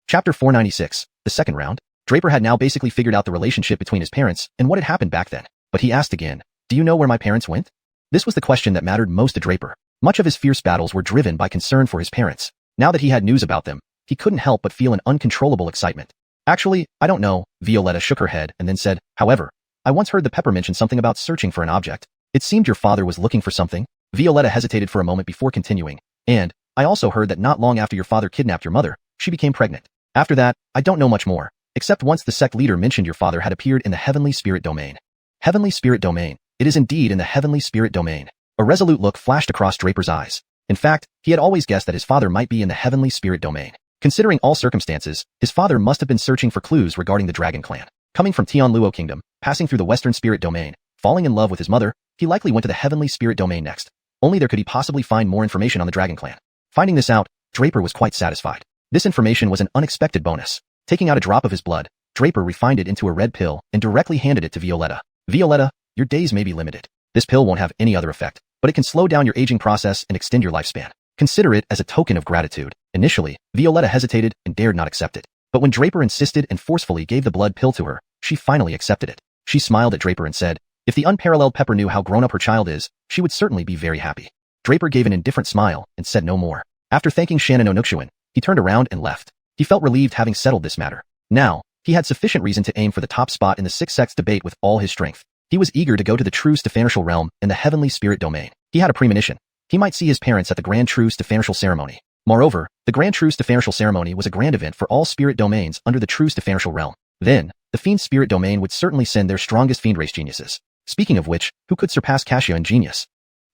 Chapter 496, the second round. Draper had now basically figured out the relationship between his parents and what had happened back then. But he asked again, "Do you know where my parents went?" This was the question that mattered most to Draper. Much of his fierce battles were driven by concern for his parents. Now that he had news about them, he couldn't help but feel an uncontrollable excitement. "Actually, I don't know," Violetta shook her head and then said, "However, I once heard the Pepper mention something about searching for an object. It seemed your father was looking for something." Violetta hesitated for a moment before continuing, "And I also heard that not long after your father kidnapped your mother, she became pregnant. After that, I don't know much more, except once the sect leader mentioned your father had appeared in the Heavenly Spirit Domain. Heavenly Spirit Domain. It is indeed in the Heavenly Spirit Domain. A resolute look flashed across Draper's eyes. In fact, he had always guessed that his father might be in the Heavenly Spirit Domain. Considering all circumstances, his father must have been searching for clues regarding the Dragon Clan. Coming from Tianluo Kingdom, passing through the Western Spirit Domain, falling in love with his mother, he likely went to the Heavenly Spirit Domain next. Only there could he possibly find more information on the Dragon Clan. Finding this out, Draper was quite satisfied. This information was an unexpected bonus. Taking out a drop of his blood, Draper refined it into a red pill and directly handed it to Violetta. Violetta, your days may be limited. This pill won't have any other effect, but it can slow down your aging process and extend your lifespan. Consider it as a token of gratitude. Initially, Violetta hesitated and dared not accept it. But when Draper insisted and forcefully gave the blood pill to her, she finally accepted it. She smiled at Draper and said, if the unparalleled Pepper knew how grown up her child is, she would certainly be very happy. Draper gave an indifferent smile and said no more. After thanking Shannon Onukshuin, he turned around and left. He felt relieved having settled this matter. Now, he had sufficient reason to aim for the top spot in the Six Sects debate with all his strength. He was eager to go to the True Stefanatial Realm and the Heavenly Spirit Domain. He had a premonition. He might see his parents at the Grand True Stefanatial Ceremony. Moreover, the Grand True Stefanatial Ceremony was a grand event for all spirit domains under the True Stefanatial Realm. Then, the Fiend Spirit Domain would certainly send their strongest Fiend race geniuses. Speaking of which, who could surpass xiaxia in genius?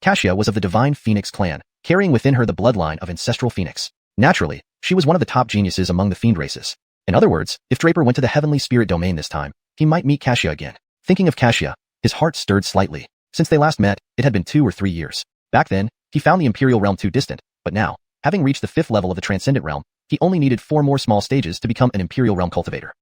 Xiaxia was of the Divine Phoenix clan, carrying within her the bloodline of Ancestral Phoenix. Naturally, she was one of the top geniuses among the Fiend races. In other words, if Draper went to the Heavenly Spirit Domain this time, he might meet Xiaxia again. Thinking of Xiaxia, his heart stirred slightly. Since they last met, it had been 2 or 3 years. Back then, he found the Imperial Realm too distant, but now, having reached the 5th level of the Transcendent Realm, he only needed 4 more small stages to become an Imperial Realm cultivator.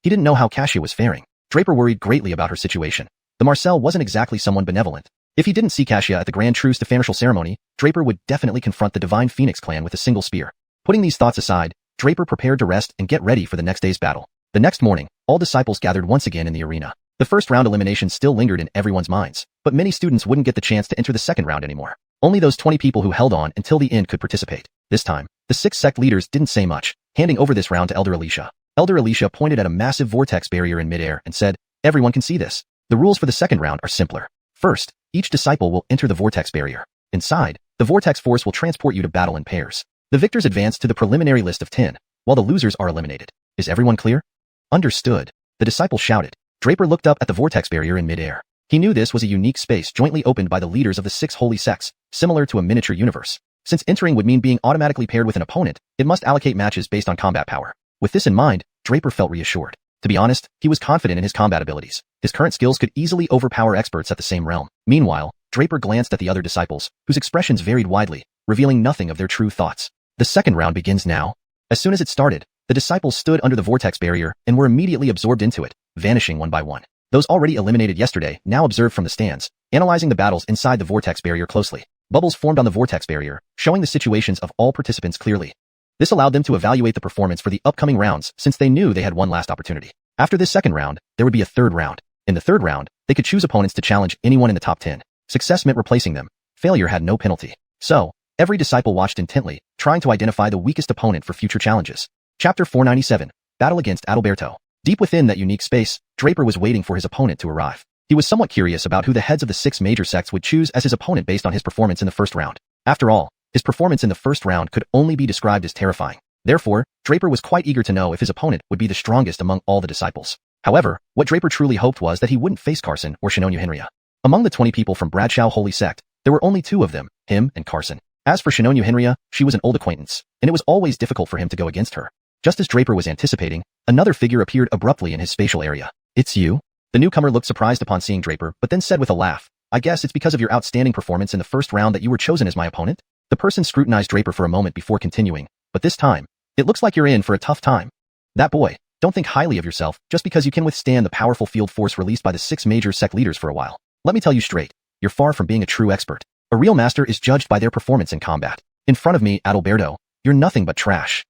He didn't know how Xiaxia was faring. Draper worried greatly about her situation. The Marcel wasn't exactly someone benevolent. If he didn't see Xiaxia at the Grand True Stefanatial Ceremony, Draper would definitely confront the Divine Phoenix clan with a single spear. Putting these thoughts aside, Draper prepared to rest and get ready for the next day's battle. The next morning, all disciples gathered once again in the arena. The first round elimination still lingered in everyone's minds, but many students wouldn't get the chance to enter the second round anymore. Only those 20 people who held on until the end could participate. This time, the 6 sect leaders didn't say much, handing over this round to Elder Alicia. Elder Alicia pointed at a massive vortex barrier in midair and said, everyone can see this. The rules for the second round are simpler. First, each disciple will enter the vortex barrier. Inside, the vortex force will transport you to battle in pairs. The victors advance to the preliminary list of 10, while the losers are eliminated. Is everyone clear? Understood. The disciple shouted. Draper looked up at the vortex barrier in midair. He knew this was a unique space jointly opened by the leaders of the 6 holy sects, similar to a miniature universe. Since entering would mean being automatically paired with an opponent, it must allocate matches based on combat power. With this in mind, Draper felt reassured. To be honest, he was confident in his combat abilities. His current skills could easily overpower experts at the same realm. Meanwhile, Draper glanced at the other disciples, whose expressions varied widely, revealing nothing of their true thoughts. The second round begins now. As soon as it started, the disciples stood under the vortex barrier and were immediately absorbed into it, vanishing one by one. Those already eliminated yesterday now observed from the stands, analyzing the battles inside the vortex barrier closely. Bubbles formed on the vortex barrier, showing the situations of all participants clearly. This allowed them to evaluate the performance for the upcoming rounds since they knew they had one last opportunity. After this second round, there would be a third round. In the third round, they could choose opponents to challenge anyone in the top 10. Success meant replacing them. Failure had no penalty. So, every disciple watched intently, trying to identify the weakest opponent for future challenges. Chapter 497, Battle against Adalberto. Deep within that unique space, Draper was waiting for his opponent to arrive. He was somewhat curious about who the heads of the 6 major sects would choose as his opponent based on his performance in the first round. After all, his performance in the first round could only be described as terrifying. Therefore, Draper was quite eager to know if his opponent would be the strongest among all the disciples. However, what Draper truly hoped was that he wouldn't face Carson or Shinobu Henrya. Among the 20 people from Bradshaw Holy Sect, there were only 2 of them, him and Carson. As for Shinobu Henrya, she was an old acquaintance, and it was always difficult for him to go against her. Just as Draper was anticipating, another figure appeared abruptly in his spatial area. It's you? The newcomer looked surprised upon seeing Draper, but then said with a laugh, I guess it's because of your outstanding performance in the first round that you were chosen as my opponent? The person scrutinized Draper for a moment before continuing, but this time, it looks like you're in for a tough time. That boy, don't think highly of yourself just because you can withstand the powerful field force released by the 6 major sect leaders for a while. Let me tell you straight, you're far from being a true expert. A real master is judged by their performance in combat. In front of me, Adalberto, you're nothing but trash.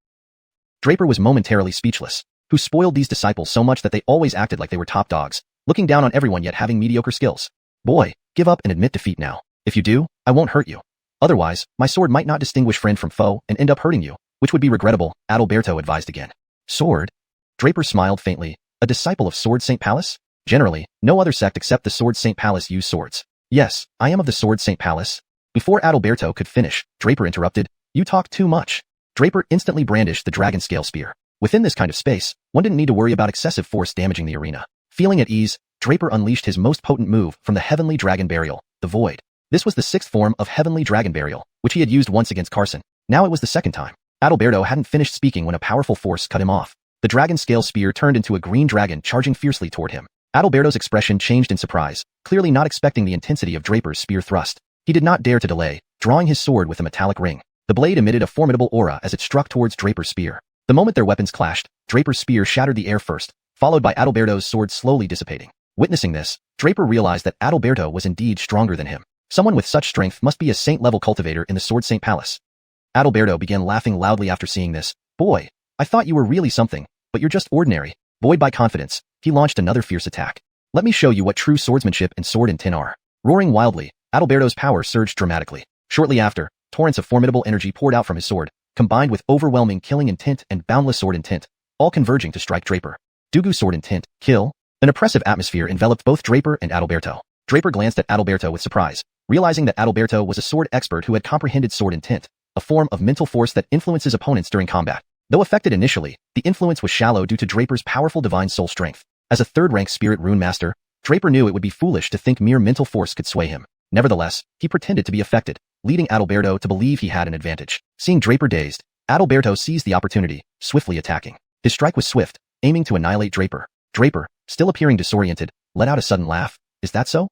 Draper was momentarily speechless. Who spoiled these disciples so much that they always acted like they were top dogs, looking down on everyone yet having mediocre skills? Boy, give up and admit defeat now. If you do, I won't hurt you. Otherwise, my sword might not distinguish friend from foe and end up hurting you, which would be regrettable, Adalberto advised again. Sword? Draper smiled faintly. A disciple of Sword St. Palace? Generally, no other sect except the Sword St. Palace use swords. Yes, I am of the Sword St. Palace. Before Adalberto could finish, Draper interrupted. You talk too much. Draper instantly brandished the dragon scale spear. Within this kind of space, one didn't need to worry about excessive force damaging the arena. Feeling at ease, Draper unleashed his most potent move from the Heavenly Dragon Burial, the Void. This was the 6th form of Heavenly Dragon Burial, which he had used once against Carson. Now it was the 2nd time. Adalberto hadn't finished speaking when a powerful force cut him off. The dragon scale spear turned into a green dragon charging fiercely toward him. Adalberto's expression changed in surprise, clearly not expecting the intensity of Draper's spear thrust. He did not dare to delay, drawing his sword with a metallic ring. The blade emitted a formidable aura as it struck towards Draper's spear. The moment their weapons clashed, Draper's spear shattered the air first, followed by Adalberto's sword slowly dissipating. Witnessing this, Draper realized that Adalberto was indeed stronger than him. Someone with such strength must be a saint-level cultivator in the Sword Saint Palace. Adalberto began laughing loudly after seeing this. Boy, I thought you were really something, but you're just ordinary. Buoyed by confidence, he launched another fierce attack. Let me show you what true swordsmanship and sword and tin are. Roaring wildly, Adalberto's power surged dramatically. Shortly after, torrents of formidable energy poured out from his sword, combined with overwhelming killing intent and boundless sword intent, all converging to strike Draper. Dugu sword intent, kill. An oppressive atmosphere enveloped both Draper and Adalberto. Draper glanced at Adalberto with surprise, realizing that Adalberto was a sword expert who had comprehended sword intent, a form of mental force that influences opponents during combat. Though affected initially, the influence was shallow due to Draper's powerful divine soul strength. As a 3rd-rank spirit rune master, Draper knew it would be foolish to think mere mental force could sway him. Nevertheless, he pretended to be affected, leading Adalberto to believe he had an advantage. Seeing Draper dazed, Adalberto seized the opportunity, swiftly attacking. His strike was swift, aiming to annihilate Draper. Draper, still appearing disoriented, let out a sudden laugh. Is that so?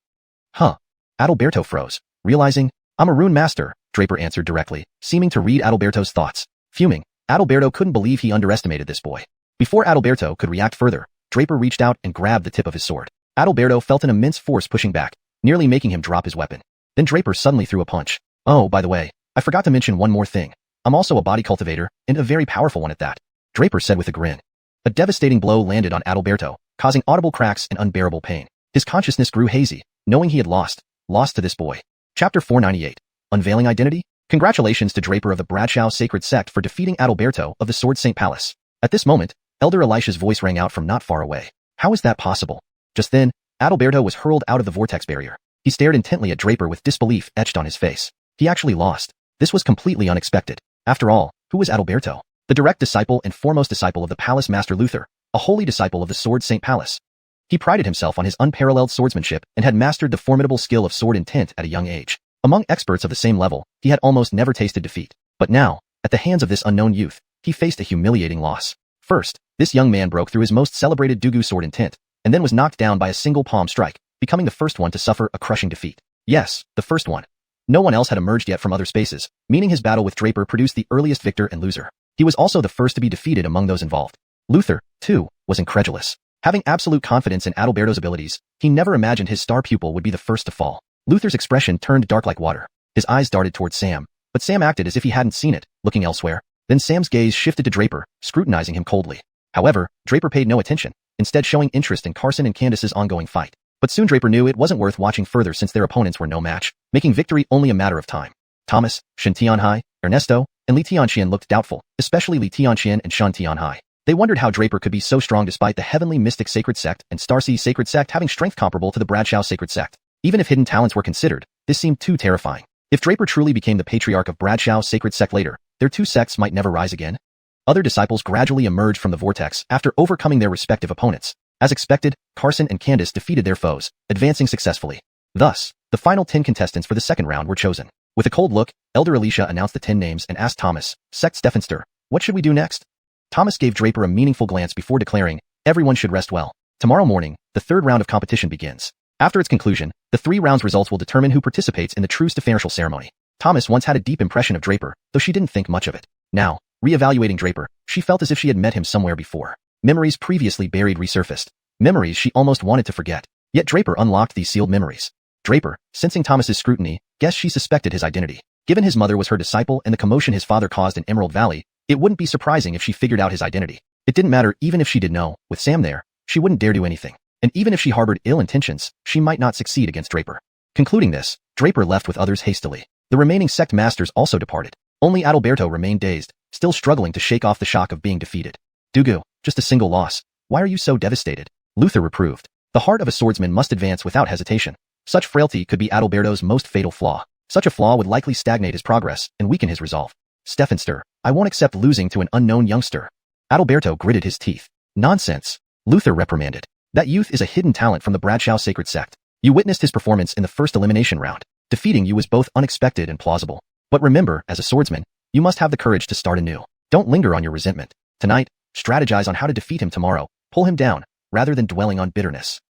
Huh. Adalberto froze, realizing, I'm a rune master, Draper answered directly, seeming to read Adalberto's thoughts. Fuming, Adalberto couldn't believe he underestimated this boy. Before Adalberto could react further, Draper reached out and grabbed the tip of his sword. Adalberto felt an immense force pushing back, nearly making him drop his weapon. Then Draper suddenly threw a punch. Oh, by the way, I forgot to mention one more thing. I'm also a body cultivator, and a very powerful one at that, Draper said with a grin. A devastating blow landed on Adalberto, causing audible cracks and unbearable pain. His consciousness grew hazy, knowing he had lost to this boy. Chapter 498. Unveiling Identity? Congratulations to Draper of the Bradshaw Sacred Sect for defeating Adalberto of the Sword Saint Palace. At this moment, Elder Elisha's voice rang out from not far away. How is that possible? Just then, Adalberto was hurled out of the vortex barrier. He stared intently at Draper with disbelief etched on his face. He actually lost. This was completely unexpected. After all, who was Adalberto? The direct disciple and foremost disciple of the Palace Master Luther, a holy disciple of the Sword Saint Palace. He prided himself on his unparalleled swordsmanship and had mastered the formidable skill of sword intent at a young age. Among experts of the same level, he had almost never tasted defeat. But now, at the hands of this unknown youth, he faced a humiliating loss. First, this young man broke through his most celebrated Dugu sword intent, and then was knocked down by a single palm strike, becoming the first one to suffer a crushing defeat. Yes, the first one. No one else had emerged yet from other spaces, meaning his battle with Draper produced the earliest victor and loser. He was also the first to be defeated among those involved. Luther, too, was incredulous. Having absolute confidence in Adalberto's abilities, he never imagined his star pupil would be the first to fall. Luther's expression turned dark like water. His eyes darted towards Sam, but Sam acted as if he hadn't seen it, looking elsewhere. Then Sam's gaze shifted to Draper, scrutinizing him coldly. However, Draper paid no attention, instead showing interest in Carson and Candace's ongoing fight. But soon Draper knew it wasn't worth watching further since their opponents were no match, making victory only a matter of time. Thomas, Shen Tianhai, Ernesto, and Li Tianxian looked doubtful, especially Li Tianxian and Shen Tianhai. They wondered how Draper could be so strong despite the Heavenly Mystic Sacred Sect and Starsea Sacred Sect having strength comparable to the Bradshaw Sacred Sect. Even if hidden talents were considered, this seemed too terrifying. If Draper truly became the patriarch of Bradshaw Sacred Sect later, their two sects might never rise again. Other disciples gradually emerged from the vortex after overcoming their respective opponents. As expected, Carson and Candace defeated their foes, advancing successfully. Thus, the final 10 contestants for the second round were chosen. With a cold look, Elder Elisha announced the 10 names and asked Thomas, Sect Stephenster, what should we do next? Thomas gave Draper a meaningful glance before declaring, everyone should rest well. Tomorrow morning, the third round of competition begins. After its conclusion, the 3 rounds results will determine who participates in the true Stephenetial ceremony. Thomas once had a deep impression of Draper, though she didn't think much of it. Now, re-evaluating Draper, she felt as if she had met him somewhere before. Memories previously buried resurfaced. Memories she almost wanted to forget. Yet Draper unlocked these sealed memories. Draper, sensing Thomas's scrutiny, guessed she suspected his identity. Given his mother was her disciple and the commotion his father caused in Emerald Valley, it wouldn't be surprising if she figured out his identity. It didn't matter even if she did know, with Sam there, she wouldn't dare do anything. And even if she harbored ill intentions, she might not succeed against Draper. Concluding this, Draper left with others hastily. The remaining sect masters also departed. Only Adalberto remained dazed, still struggling to shake off the shock of being defeated. Dugu, just a single loss. Why are you so devastated? Luther reproved. The heart of a swordsman must advance without hesitation. Such frailty could be Adalberto's most fatal flaw. Such a flaw would likely stagnate his progress and weaken his resolve. Stephenster, I won't accept losing to an unknown youngster. Adalberto gritted his teeth. Nonsense. Luther reprimanded. That youth is a hidden talent from the Bradshaw sacred sect. You witnessed his performance in the first elimination round. Defeating you was both unexpected and plausible. But remember, as a swordsman, you must have the courage to start anew. Don't linger on your resentment. Tonight, strategize on how to defeat him tomorrow. Pull him down, rather than dwelling on bitterness.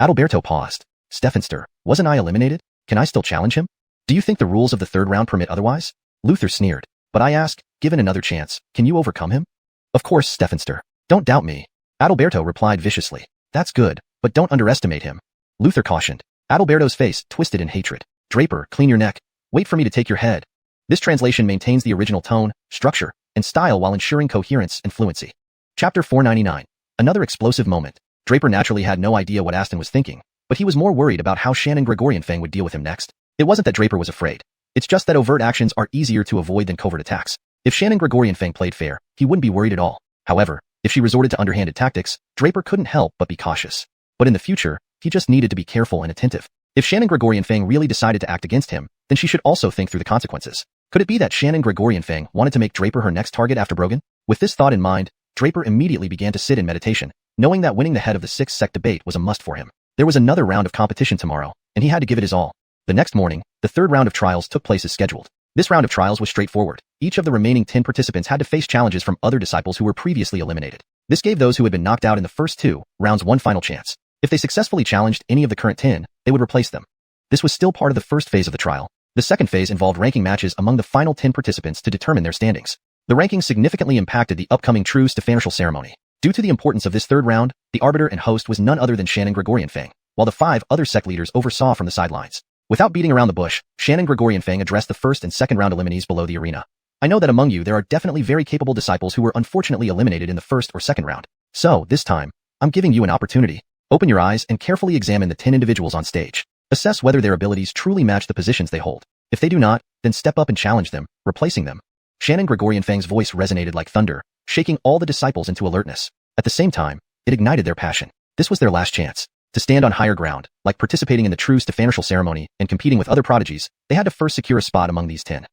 Adalberto paused. Stephenster, wasn't I eliminated? Can I still challenge him? Do you think the rules of the third round permit otherwise? Luther sneered. But I ask, given another chance, can you overcome him? Of course, Stephenster. Don't doubt me. Adalberto replied viciously. That's good, but don't underestimate him. Luther cautioned. Adalberto's face twisted in hatred. Draper, clean your neck. Wait for me to take your head. This translation maintains the original tone, structure, and style while ensuring coherence and fluency. Chapter 499. Another explosive moment. Draper naturally had no idea what Aston was thinking, but he was more worried about how Shannon Gregorianfang would deal with him next. It wasn't that Draper was afraid. It's just that overt actions are easier to avoid than covert attacks. If Shannon Gregorianfang played fair, he wouldn't be worried at all. However, if she resorted to underhanded tactics, Draper couldn't help but be cautious. But in the future, he just needed to be careful and attentive. If Shannon Gregorianfang really decided to act against him, then she should also think through the consequences. Could it be that Shannon Gregorianfang wanted to make Draper her next target after Brogan? With this thought in mind, Draper immediately began to sit in meditation, knowing that winning the head of the sixth sect debate was a must for him. There was another round of competition tomorrow, and he had to give it his all. The next morning, the third round of trials took place as scheduled. This round of trials was straightforward. Each of the remaining 10 participants had to face challenges from other disciples who were previously eliminated. This gave those who had been knocked out in the first 2 rounds one final chance. If they successfully challenged any of the current 10, they would replace them. This was still part of the first phase of the trial. The second phase involved ranking matches among the final 10 participants to determine their standings. The ranking significantly impacted the upcoming true Ancestral ceremony. Due to the importance of this third round, the arbiter and host was none other than Shannon Gregorianfang, while the 5 other sect leaders oversaw from the sidelines. Without beating around the bush, Shannon Gregorianfang addressed the first and second round eliminees below the arena. I know that among you there are definitely very capable disciples who were unfortunately eliminated in the first or second round. So, this time, I'm giving you an opportunity. Open your eyes and carefully examine the 10 individuals on stage. Assess whether their abilities truly match the positions they hold. If they do not, then step up and challenge them, replacing them. Shannon Gregorianfang's voice resonated like thunder, shaking all the disciples into alertness. At the same time, it ignited their passion. This was their last chance. To stand on higher ground, like participating in the true Ancestral ceremony and competing with other prodigies, they had to first secure a spot among these 10.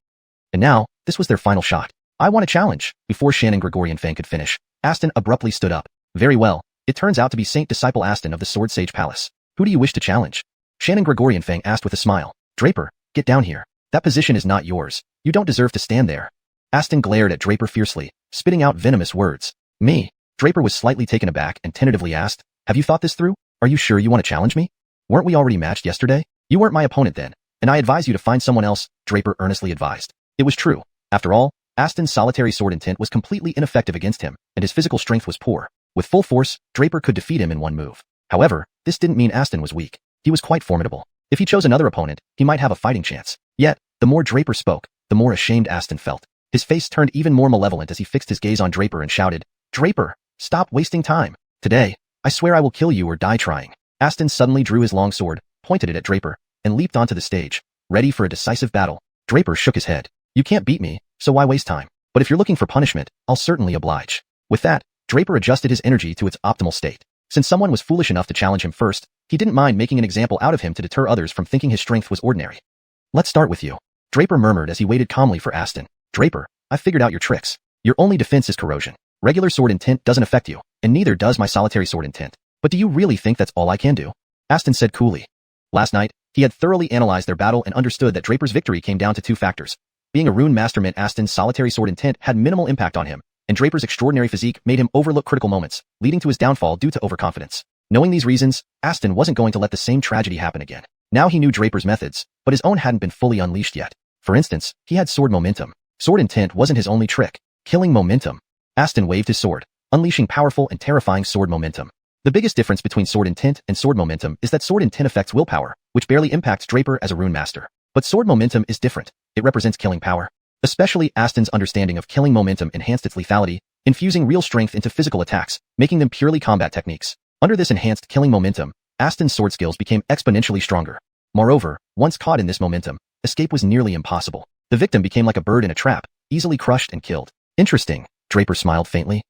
And now, this was their final shot. I want a challenge. Before Shannon Gregorianfang could finish, Aston abruptly stood up. Very well. It turns out to be Saint Disciple Aston of the Sword Sage Palace. Who do you wish to challenge? Shannon Gregorianfang asked with a smile. Draper, get down here. That position is not yours. You don't deserve to stand there. Aston glared at Draper fiercely, spitting out venomous words. Me? Draper was slightly taken aback and tentatively asked, have you thought this through? Are you sure you want to challenge me? Weren't we already matched yesterday? You weren't my opponent then, and I advise you to find someone else, Draper earnestly advised. It was true. After all, Aston's solitary sword intent was completely ineffective against him, and his physical strength was poor. With full force, Draper could defeat him in one move. However, this didn't mean Aston was weak. He was quite formidable. If he chose another opponent, he might have a fighting chance. Yet, the more Draper spoke, the more ashamed Aston felt. His face turned even more malevolent as he fixed his gaze on Draper and shouted, Draper, stop wasting time. Today, I swear I will kill you or die trying. Aston suddenly drew his long sword, pointed it at Draper, and leaped onto the stage, ready for a decisive battle. Draper shook his head. You can't beat me, so why waste time? But if you're looking for punishment, I'll certainly oblige. With that, Draper adjusted his energy to its optimal state. Since someone was foolish enough to challenge him first, he didn't mind making an example out of him to deter others from thinking his strength was ordinary. Let's start with you. Draper murmured as he waited calmly for Aston. Draper, I've figured out your tricks. Your only defense is corrosion. Regular sword intent doesn't affect you, and neither does my solitary sword intent. But do you really think that's all I can do? Aston said coolly. Last night, he had thoroughly analyzed their battle and understood that Draper's victory came down to 2 factors. Being a rune master meant Aston's solitary sword intent had minimal impact on him, and Draper's extraordinary physique made him overlook critical moments, leading to his downfall due to overconfidence. Knowing these reasons, Aston wasn't going to let the same tragedy happen again. Now he knew Draper's methods, but his own hadn't been fully unleashed yet. For instance, he had sword momentum. Sword intent wasn't his only trick. Killing momentum. Aston waved his sword, unleashing powerful and terrifying sword momentum. The biggest difference between sword intent and sword momentum is that sword intent affects willpower, which barely impacts Draper as a rune master. But sword momentum is different. It represents killing power. Especially Aston's understanding of killing momentum enhanced its lethality, infusing real strength into physical attacks, making them purely combat techniques. Under this enhanced killing momentum, Aston's sword skills became exponentially stronger. Moreover, once caught in this momentum, escape was nearly impossible. The victim became like a bird in a trap, easily crushed and killed. Interesting, Draper smiled faintly.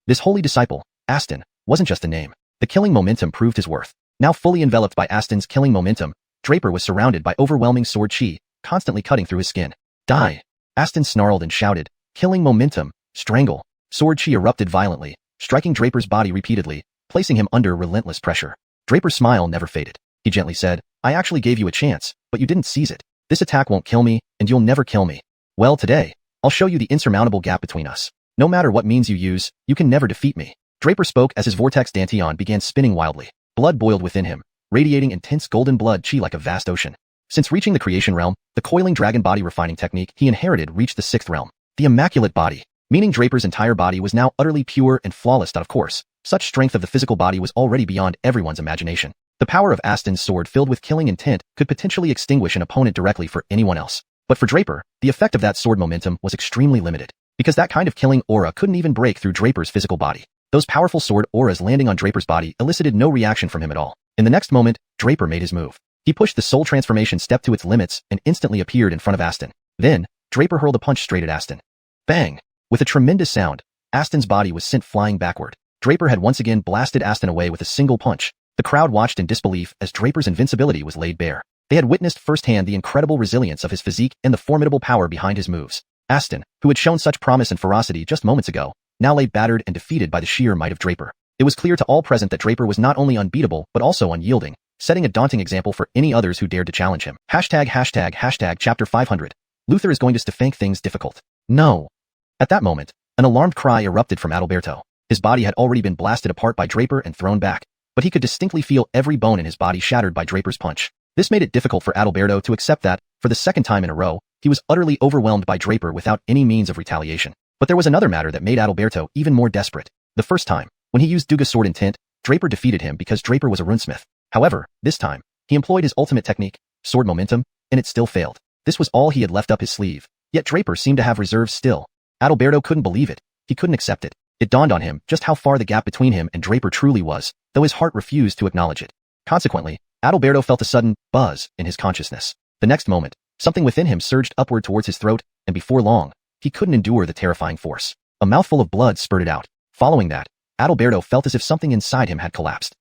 This holy disciple, Aston, wasn't just a name. The killing momentum proved his worth. Now fully enveloped by Aston's killing momentum, Draper was surrounded by overwhelming sword chi, constantly cutting through his skin. Die! Aston snarled and shouted, killing momentum, strangle. Sword chi erupted violently, striking Draper's body repeatedly, placing him under relentless pressure. Draper's smile never faded. He gently said, I actually gave you a chance, but you didn't seize it. This attack won't kill me, and you'll never kill me. Well, today, I'll show you the insurmountable gap between us. No matter what means you use, you can never defeat me. Draper spoke as his vortex dantian began spinning wildly. Blood boiled within him, radiating intense golden blood chi like a vast ocean. Since reaching the creation realm, the coiling dragon body refining technique he inherited reached the 6th realm. The immaculate body, meaning Draper's entire body was now utterly pure and flawless. Of course, such strength of the physical body was already beyond everyone's imagination. The power of Aston's sword filled with killing intent could potentially extinguish an opponent directly for anyone else. But for Draper, the effect of that sword momentum was extremely limited, because that kind of killing aura couldn't even break through Draper's physical body. Those powerful sword auras landing on Draper's body elicited no reaction from him at all. In the next moment, Draper made his move. He pushed the soul transformation step to its limits and instantly appeared in front of Aston. Then, Draper hurled a punch straight at Aston. Bang! With a tremendous sound, Aston's body was sent flying backward. Draper had once again blasted Aston away with a single punch. The crowd watched in disbelief as Draper's invincibility was laid bare. They had witnessed firsthand the incredible resilience of his physique and the formidable power behind his moves. Aston, who had shown such promise and ferocity just moments ago, now lay battered and defeated by the sheer might of Draper. It was clear to all present that Draper was not only unbeatable but also unyielding, setting a daunting example for any others who dared to challenge him. ##### Chapter 500. Luther is going to make things difficult. No. At that moment, an alarmed cry erupted from Adalberto. His body had already been blasted apart by Draper and thrown back, but he could distinctly feel every bone in his body shattered by Draper's punch. This made it difficult for Adalberto to accept that, for the second time in a row, he was utterly overwhelmed by Draper without any means of retaliation. But there was another matter that made Adalberto even more desperate. The first time, when he used Duga's sword intent, Draper defeated him because Draper was a runesmith. However, this time, he employed his ultimate technique, sword momentum, and it still failed. This was all he had left up his sleeve, yet Draper seemed to have reserves still. Adalberto couldn't believe it. He couldn't accept it. It dawned on him just how far the gap between him and Draper truly was, though his heart refused to acknowledge it. Consequently, Adalberto felt a sudden buzz in his consciousness. The next moment, something within him surged upward towards his throat, and before long, he couldn't endure the terrifying force. A mouthful of blood spurted out. Following that, Adalberto felt as if something inside him had collapsed.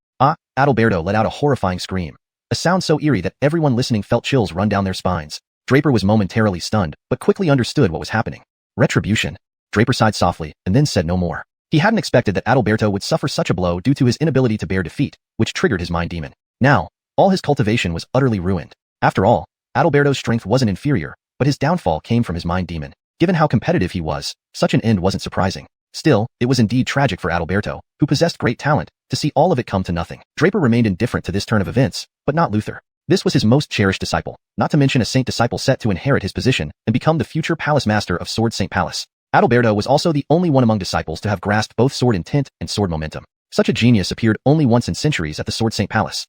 Adalberto let out a horrifying scream. A sound so eerie that everyone listening felt chills run down their spines. Draper was momentarily stunned, but quickly understood what was happening. Retribution. Draper sighed softly, and then said no more. He hadn't expected that Adalberto would suffer such a blow due to his inability to bear defeat, which triggered his mind demon. Now, all his cultivation was utterly ruined. After all, Adalberto's strength wasn't inferior, but his downfall came from his mind demon. Given how competitive he was, such an end wasn't surprising. Still, it was indeed tragic for Adalberto, who possessed great talent, to see all of it come to nothing. Draper remained indifferent to this turn of events, but not Luther. This was his most cherished disciple, not to mention a saint disciple set to inherit his position and become the future palace master of Sword St. Palace. Adalberto was also the only one among disciples to have grasped both sword intent and sword momentum. Such a genius appeared only once in centuries at the Sword St. Palace.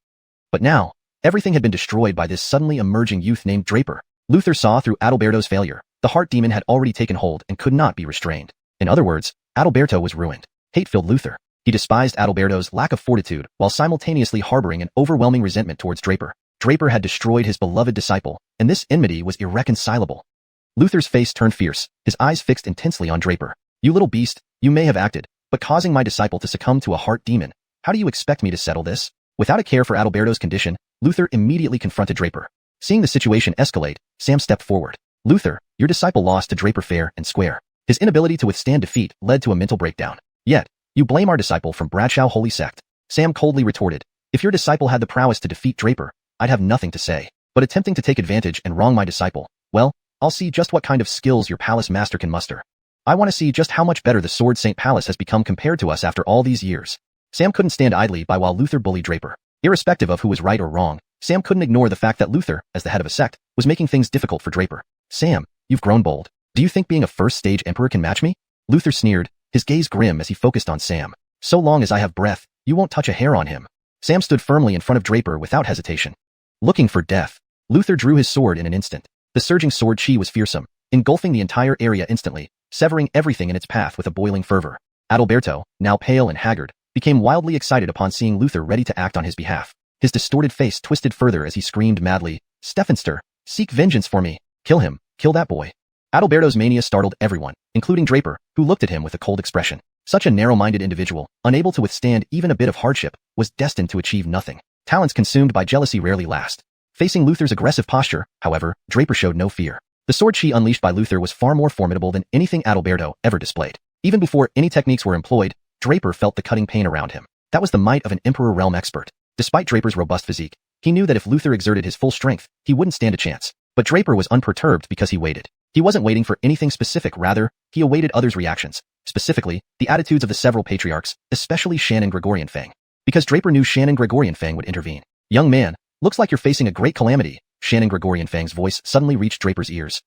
But now, everything had been destroyed by this suddenly emerging youth named Draper. Luther saw through Adalberto's failure. The heart demon had already taken hold and could not be restrained. In other words, Adalberto was ruined. Hate filled Luther. He despised Adalberto's lack of fortitude while simultaneously harboring an overwhelming resentment towards Draper. Draper had destroyed his beloved disciple, and this enmity was irreconcilable. Luther's face turned fierce, his eyes fixed intensely on Draper. You little beast, you may have acted, but causing my disciple to succumb to a heart demon. How do you expect me to settle this? Without a care for Adalberto's condition, Luther immediately confronted Draper. Seeing the situation escalate, Sam stepped forward. Luther, your disciple lost to Draper fair and square. His inability to withstand defeat led to a mental breakdown. Yet, you blame our disciple from Bradshaw Holy Sect. Sam coldly retorted. If your disciple had the prowess to defeat Draper, I'd have nothing to say. But attempting to take advantage and wrong my disciple, well, I'll see just what kind of skills your palace master can muster. I want to see just how much better the Sword St. Palace has become compared to us after all these years. Sam couldn't stand idly by while Luther bullied Draper. Irrespective of who was right or wrong, Sam couldn't ignore the fact that Luther, as the head of a sect, was making things difficult for Draper. Sam, you've grown bold. Do you think being a first-stage emperor can match me? Luther sneered, his gaze grim as he focused on Sam. So long as I have breath, you won't touch a hair on him. Sam stood firmly in front of Draper without hesitation. Looking for death, Luther drew his sword in an instant. The surging sword chi was fearsome, engulfing the entire area instantly, severing everything in its path with a boiling fervor. Adalberto, now pale and haggard, became wildly excited upon seeing Luther ready to act on his behalf. His distorted face twisted further as he screamed madly, Stephanster, seek vengeance for me. Kill him, kill that boy. Adalberto's mania startled everyone, including Draper, who looked at him with a cold expression. Such a narrow-minded individual, unable to withstand even a bit of hardship, was destined to achieve nothing. Talents consumed by jealousy rarely last. Facing Luther's aggressive posture, however, Draper showed no fear. The sword chi unleashed by Luther was far more formidable than anything Adalberto ever displayed. Even before any techniques were employed, Draper felt the cutting pain around him. That was the might of an Emperor realm expert. Despite Draper's robust physique, he knew that if Luther exerted his full strength, he wouldn't stand a chance. But Draper was unperturbed because he waited. He wasn't waiting for anything specific, rather, he awaited others' reactions, specifically, the attitudes of the several patriarchs, especially Xian and Gregorian Fang. Because Draper knew Xian and Gregorian Fang would intervene. Young man, looks like you're facing a great calamity. Xian and Gregorian Fang's voice suddenly reached Draper's ears.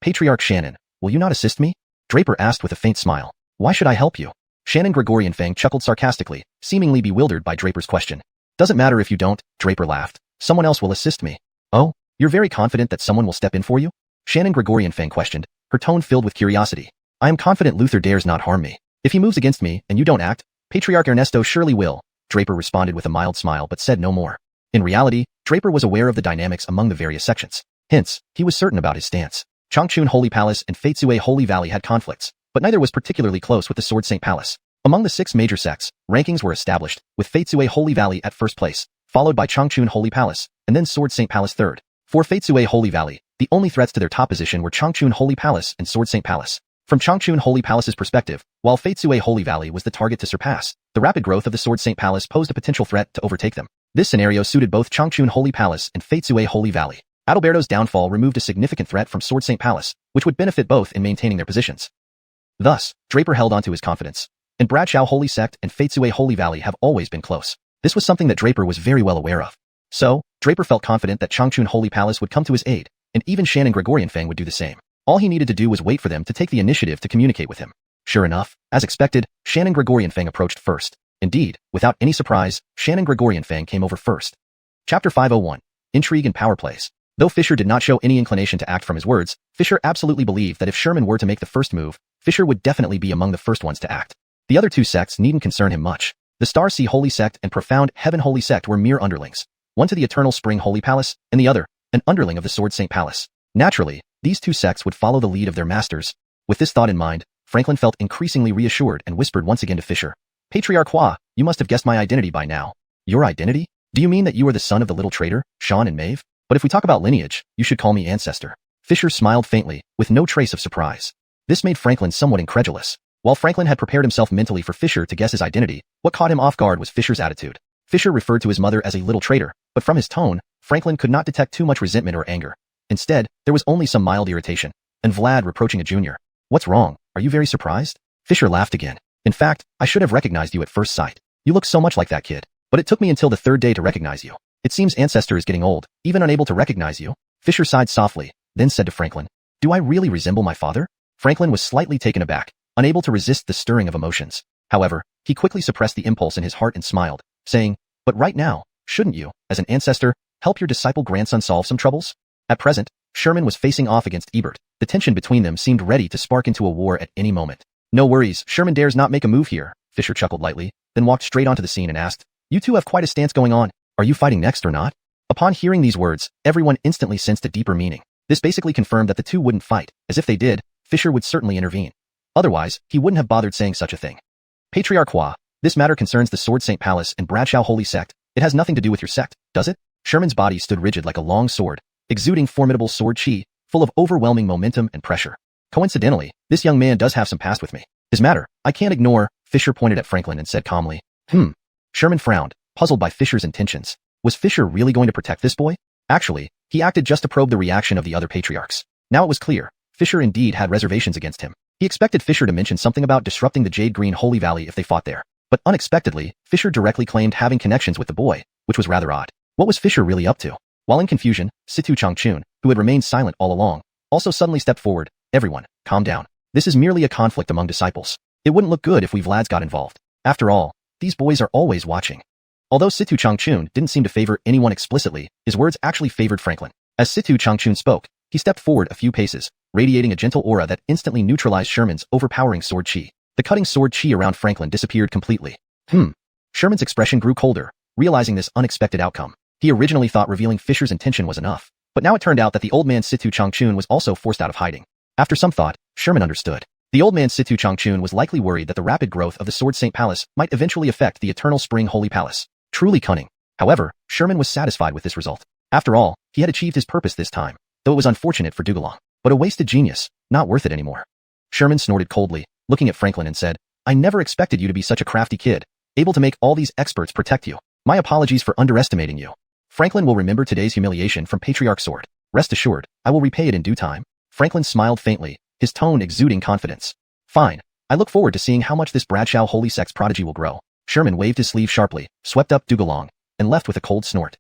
Patriarch Shannon, will you not assist me? Draper asked with a faint smile. Why should I help you? Xian and Gregorian Fang chuckled sarcastically, seemingly bewildered by Draper's question. Doesn't matter if you don't, Draper laughed. Someone else will assist me. Oh, you're very confident that someone will step in for you? Xian and Gregorian Fang questioned, her tone filled with curiosity. I am confident Luther dares not harm me. If he moves against me and you don't act, Patriarch Ernesto surely will. Draper responded with a mild smile but said no more. In reality, Draper was aware of the dynamics among the various sections. Hence, he was certain about his stance. Changchun Holy Palace and Feitsue Holy Valley had conflicts, but neither was particularly close with the Sword Saint Palace. Among the 6 major sects, rankings were established, with Feitsue Holy Valley at first place, followed by Changchun Holy Palace, and then Sword Saint Palace third. For Feitsue Holy Valley, the only threats to their top position were Changchun Holy Palace and Sword Saint Palace. From Changchun Holy Palace's perspective, while Feitsue Holy Valley was the target to surpass, the rapid growth of the Sword Saint Palace posed a potential threat to overtake them. This scenario suited both Changchun Holy Palace and Feitsue Holy Valley. Adalberto's downfall removed a significant threat from Sword Saint Palace, which would benefit both in maintaining their positions. Thus, Draper held onto his confidence. And Bradshaw Holy Sect and Feitsue Holy Valley have always been close. This was something that Draper was very well aware of. So, Draper felt confident that Changchun Holy Palace would come to his aid, and even Shan and Gregorian Fang would do the same. All he needed to do was wait for them to take the initiative to communicate with him. Sure enough, as expected, Shan and Gregorian Fang approached first. Indeed, without any surprise, Shan and Gregorian Fang came over first. Chapter 501. Intrigue and Power Plays. Though Fisher did not show any inclination to act from his words, Fisher absolutely believed that if Sherman were to make the first move, Fisher would definitely be among the first ones to act. The other 2 sects needn't concern him much. The Star Sea Holy Sect and Profound Heaven Holy Sect were mere underlings. One to the Eternal Spring Holy Palace, and the other, an underling of the Sword Saint Palace. Naturally, these 2 sects would follow the lead of their masters. With this thought in mind, Franklin felt increasingly reassured and whispered once again to Fisher. Patriarch Hua, you must have guessed my identity by now. Your identity? Do you mean that you are the son of the little traitor, Sean and Maeve? But if we talk about lineage, you should call me Ancestor. Fisher smiled faintly, with no trace of surprise. This made Franklin somewhat incredulous. While Franklin had prepared himself mentally for Fisher to guess his identity, what caught him off guard was Fisher's attitude. Fisher referred to his mother as a little traitor, but from his tone, Franklin could not detect too much resentment or anger. Instead, there was only some mild irritation, and Vlad reproaching a junior. What's wrong? Are you very surprised? Fisher laughed again. In fact, I should have recognized you at first sight. You look so much like that kid. But it took me until the 3rd day to recognize you. It seems Ancestor is getting old, even unable to recognize you. Fisher sighed softly, then said to Franklin, do I really resemble my father? Franklin was slightly taken aback, unable to resist the stirring of emotions. However, he quickly suppressed the impulse in his heart and smiled, saying, but right now, shouldn't you, as an ancestor, help your disciple grandson solve some troubles? At present, Sherman was facing off against Ebert. The tension between them seemed ready to spark into a war at any moment. No worries, Sherman dares not make a move here, Fisher chuckled lightly, then walked straight onto the scene and asked, you 2 have quite a stance going on. Are you fighting next or not? Upon hearing these words, everyone instantly sensed a deeper meaning. This basically confirmed that the 2 wouldn't fight, as if they did, Fisher would certainly intervene. Otherwise, he wouldn't have bothered saying such a thing. Patriarch Hua, this matter concerns the Sword Saint Palace and Bradshaw Holy Sect. It has nothing to do with your sect, does it? Sherman's body stood rigid like a long sword, exuding formidable sword chi, full of overwhelming momentum and pressure. Coincidentally, this young man does have some past with me. His matter, I can't ignore, Fisher pointed at Franklin and said calmly. Sherman frowned, puzzled by Fisher's intentions. Was Fisher really going to protect this boy? Actually, he acted just to probe the reaction of the other patriarchs. Now it was clear, Fisher indeed had reservations against him. He expected Fisher to mention something about disrupting the Jade Green Holy Valley if they fought there. But unexpectedly, Fisher directly claimed having connections with the boy, which was rather odd. What was Fisher really up to? While in confusion, Situ Changchun, who had remained silent all along, also suddenly stepped forward. Everyone, calm down. This is merely a conflict among disciples. It wouldn't look good if we Vlads got involved. After all, these boys are always watching. Although Situ Changchun didn't seem to favor anyone explicitly, his words actually favored Franklin. As Situ Changchun spoke, he stepped forward a few paces, radiating a gentle aura that instantly neutralized Sherman's overpowering sword chi. The cutting sword chi around Franklin disappeared completely. Sherman's expression grew colder, realizing this unexpected outcome. He originally thought revealing Fisher's intention was enough, but now it turned out that the old man Situ Changchun was also forced out of hiding. After some thought, Sherman understood. The old man Situ Changchun was likely worried that the rapid growth of the Sword Saint Palace might eventually affect the Eternal Spring Holy Palace. Truly cunning. However, Sherman was satisfied with this result. After all, he had achieved his purpose this time, though it was unfortunate for Dugalong. But a wasted genius, not worth it anymore. Sherman snorted coldly, looking at Franklin and said, "I never expected you to be such a crafty kid, able to make all these experts protect you. My apologies for underestimating you. Franklin will remember today's humiliation from Patriarch's sword. Rest assured, I will repay it in due time." Franklin smiled faintly, his tone exuding confidence. "Fine. I look forward to seeing how much this Bradshaw holy sex prodigy will grow." Sherman waved his sleeve sharply, swept up Dugalong, and left with a cold snort.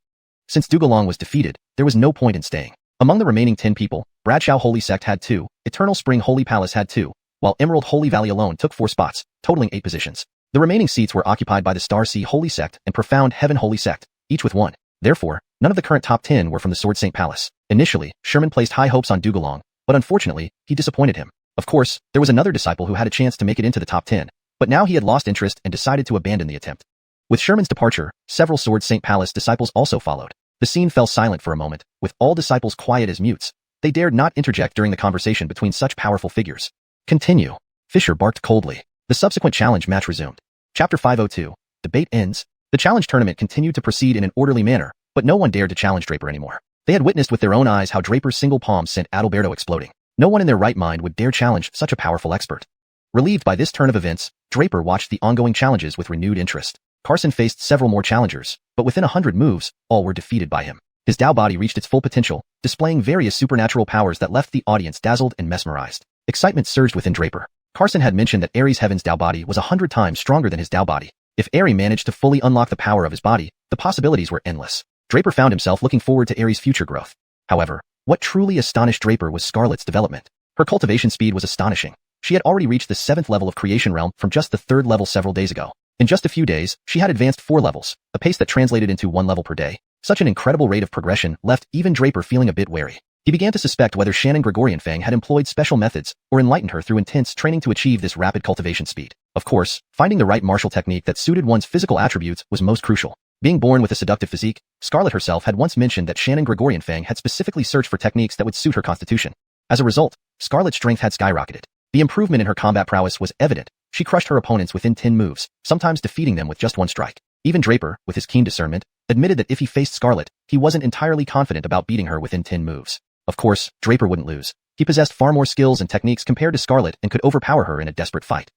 Since Dugalong was defeated, there was no point in staying. Among the remaining 10 people, Bradshaw Holy Sect had 2, Eternal Spring Holy Palace had 2, while Emerald Holy Valley alone took 4 spots, totaling 8 positions. The remaining seats were occupied by the Star Sea Holy Sect and Profound Heaven Holy Sect, each with 1. Therefore, none of the current top 10 were from the Sword Saint Palace. Initially, Sherman placed high hopes on Dugalong, but unfortunately, he disappointed him. Of course, there was another disciple who had a chance to make it into the top 10, but now he had lost interest and decided to abandon the attempt. With Sherman's departure, several Sword Saint Palace disciples also followed. The scene fell silent for a moment, with all disciples quiet as mutes. They dared not interject during the conversation between such powerful figures. "Continue." Fisher barked coldly. The subsequent challenge match resumed. Chapter 502. Debate ends. The challenge tournament continued to proceed in an orderly manner, but no one dared to challenge Draper anymore. They had witnessed with their own eyes how Draper's single palm sent Adalberto exploding. No one in their right mind would dare challenge such a powerful expert. Relieved by this turn of events, Draper watched the ongoing challenges with renewed interest. Carson faced several more challengers, but within 100 moves, all were defeated by him. His Tao body reached its full potential, displaying various supernatural powers that left the audience dazzled and mesmerized. Excitement surged within Draper. Carson had mentioned that Ares Heaven's Tao body was 100 times stronger than his Tao body. If Ares managed to fully unlock the power of his body, the possibilities were endless. Draper found himself looking forward to Ares' future growth. However, what truly astonished Draper was Scarlet's development. Her cultivation speed was astonishing. She had already reached the 7th level of creation realm from just the 3rd level several days ago. In just a few days, she had advanced 4 levels, a pace that translated into 1 level per day. Such an incredible rate of progression left even Draper feeling a bit wary. He began to suspect whether Shannon Gregorianfang had employed special methods or enlightened her through intense training to achieve this rapid cultivation speed. Of course, finding the right martial technique that suited one's physical attributes was most crucial. Being born with a seductive physique, Scarlet herself had once mentioned that Shannon Gregorianfang had specifically searched for techniques that would suit her constitution. As a result, Scarlet's strength had skyrocketed. The improvement in her combat prowess was evident. She crushed her opponents within 10 moves, sometimes defeating them with just 1 strike. Even Draper, with his keen discernment, admitted that if he faced Scarlet, he wasn't entirely confident about beating her within 10 moves. Of course, Draper wouldn't lose. He possessed far more skills and techniques compared to Scarlet and could overpower her in a desperate fight.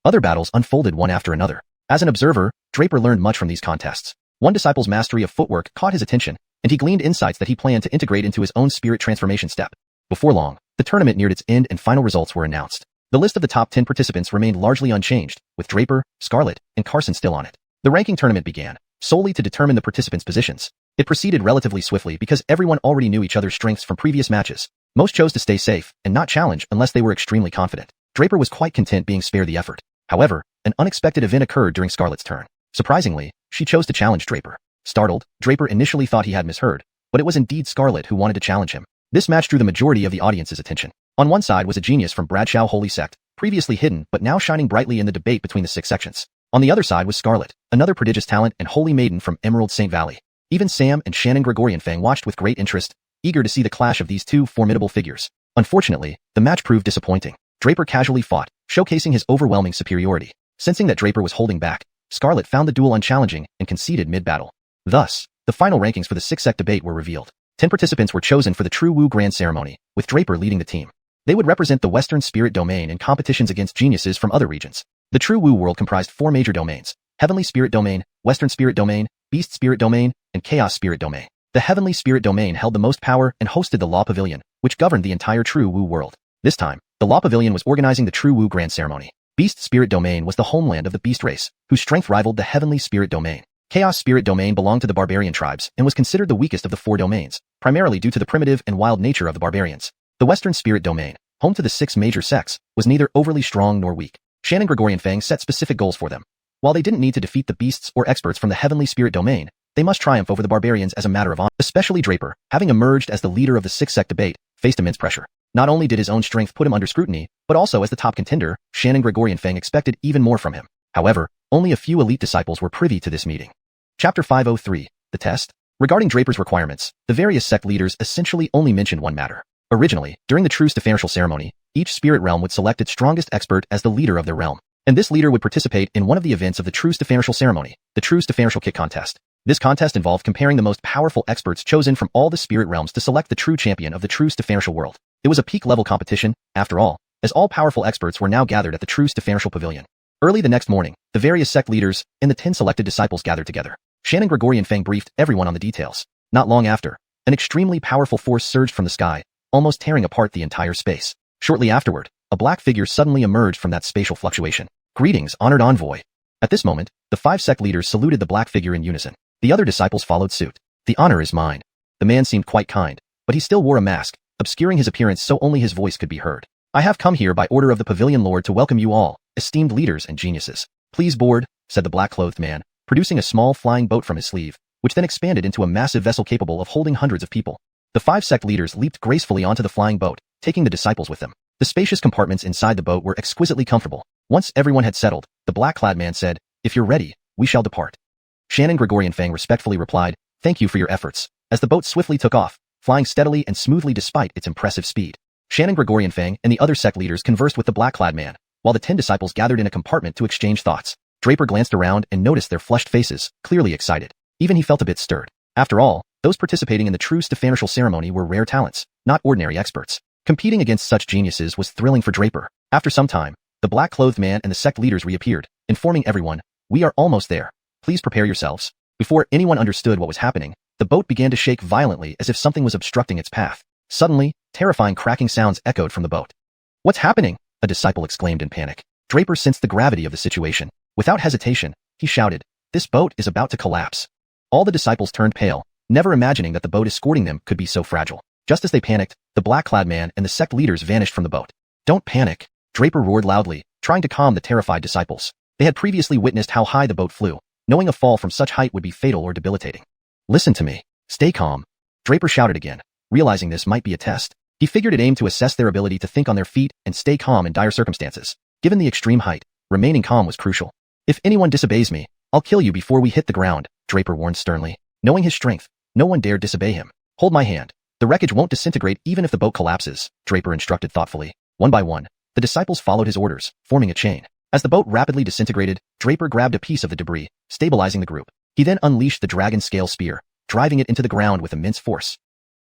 Other battles unfolded one after another. As an observer, Draper learned much from these contests. One disciple's mastery of footwork caught his attention, and he gleaned insights that he planned to integrate into his own spirit transformation step. Before long, the tournament neared its end and final results were announced. The list of the top 10 participants remained largely unchanged, with Draper, Scarlet, and Carson still on it. The ranking tournament began, solely to determine the participants' positions. It proceeded relatively swiftly because everyone already knew each other's strengths from previous matches. Most chose to stay safe and not challenge unless they were extremely confident. Draper was quite content being spared the effort. However, an unexpected event occurred during Scarlet's turn. Surprisingly, she chose to challenge Draper. Startled, Draper initially thought he had misheard, but it was indeed Scarlet who wanted to challenge him. This match drew the majority of the audience's attention. On one side was a genius from Bradshaw Holy Sect, previously hidden but now shining brightly in the debate between the 6 sections. On the other side was Scarlet, another prodigious talent and holy maiden from Emerald St. Valley. Even Sam and Shannon Gregorianfang watched with great interest, eager to see the clash of these 2 formidable figures. Unfortunately, the match proved disappointing. Draper casually fought, showcasing his overwhelming superiority. Sensing that Draper was holding back, Scarlet found the duel unchallenging and conceded mid-battle. Thus, the final rankings for the 6-sect debate were revealed. 10 participants were chosen for the True Wu Grand Ceremony, with Draper leading the team. They would represent the Western Spirit Domain in competitions against geniuses from other regions. The True Wu world comprised 4 major domains: Heavenly Spirit Domain, Western Spirit Domain, Beast Spirit Domain, and Chaos Spirit Domain. The Heavenly Spirit Domain held the most power and hosted the Law Pavilion, which governed the entire True Wu world. This time, the Law Pavilion was organizing the True Wu Grand Ceremony. Beast Spirit Domain was the homeland of the Beast race, whose strength rivaled the Heavenly Spirit Domain. Chaos Spirit Domain belonged to the Barbarian tribes and was considered the weakest of the 4 domains, primarily due to the primitive and wild nature of the barbarians. The Western Spirit Domain, home to the 6 major sects, was neither overly strong nor weak. Shannon Gregorianfang set specific goals for them. While they didn't need to defeat the beasts or experts from the Heavenly Spirit Domain, they must triumph over the barbarians as a matter of honor. Especially Draper, having emerged as the leader of the 6-sect debate, faced immense pressure. Not only did his own strength put him under scrutiny, but also as the top contender, Shannon Gregorianfang expected even more from him. However, only a few elite disciples were privy to this meeting. Chapter 503, The Test. Regarding Draper's requirements, the various sect leaders essentially only mentioned one matter. Originally, during the true Stefantial ceremony, each spirit realm would select its strongest expert as the leader of their realm. And this leader would participate in one of the events of the true Stefantial ceremony, the true Stefantial kick contest. This contest involved comparing the most powerful experts chosen from all the spirit realms to select the true champion of the true Stefantial world. It was a peak-level competition, after all, as all-powerful experts were now gathered at the Transmigrating Pavilion. Early the next morning, the various sect leaders and the 10 selected disciples gathered together. Xian and Gregorian Fang briefed everyone on the details. Not long after, an extremely powerful force surged from the sky, almost tearing apart the entire space. Shortly afterward, a black figure suddenly emerged from that spatial fluctuation. Greetings, honored envoy. At this moment, the 5 sect leaders saluted the black figure in unison. The other disciples followed suit. The honor is mine. The man seemed quite kind, but he still wore a mask, obscuring his appearance so only his voice could be heard. I have come here by order of the Pavilion Lord to welcome you all, esteemed leaders and geniuses. Please board, said the black-clothed man, producing a small flying boat from his sleeve, which then expanded into a massive vessel capable of holding hundreds of people. The 5 sect leaders leaped gracefully onto the flying boat, taking the disciples with them. The spacious compartments inside the boat were exquisitely comfortable. Once everyone had settled, the black-clad man said, if you're ready, we shall depart. Xian and Gregorian Fang respectfully replied, thank you for your efforts, as the boat swiftly took off, flying steadily and smoothly despite its impressive speed. Xian and Gregorian Fang and the other sect leaders conversed with the black-clad man, while the 10 disciples gathered in a compartment to exchange thoughts. Draper glanced around and noticed their flushed faces, clearly excited. Even he felt a bit stirred. After all, those participating in the Transmigrating ceremony were rare talents, not ordinary experts. Competing against such geniuses was thrilling for Draper. After some time, the black-clothed man and the sect leaders reappeared, informing everyone, we are almost there. Please prepare yourselves. Before anyone understood what was happening, the boat began to shake violently as if something was obstructing its path. Suddenly, terrifying cracking sounds echoed from the boat. What's happening? A disciple exclaimed in panic. Draper sensed the gravity of the situation. Without hesitation, he shouted, this boat is about to collapse. All the disciples turned pale, never imagining that the boat escorting them could be so fragile. Just as they panicked, the black-clad man and the sect leaders vanished from the boat. Don't panic, Draper roared loudly, trying to calm the terrified disciples. They had previously witnessed how high the boat flew, knowing a fall from such height would be fatal or debilitating. Listen to me. Stay calm. Draper shouted again, realizing this might be a test. He figured it aimed to assess their ability to think on their feet and stay calm in dire circumstances. Given the extreme height, remaining calm was crucial. If anyone disobeys me, I'll kill you before we hit the ground, Draper warned sternly. Knowing his strength, no one dared disobey him. Hold my hand. The wreckage won't disintegrate even if the boat collapses, Draper instructed thoughtfully. One by one, the disciples followed his orders, forming a chain. As the boat rapidly disintegrated, Draper grabbed a piece of the debris, stabilizing the group. He then unleashed the dragon scale spear, driving it into the ground with immense force.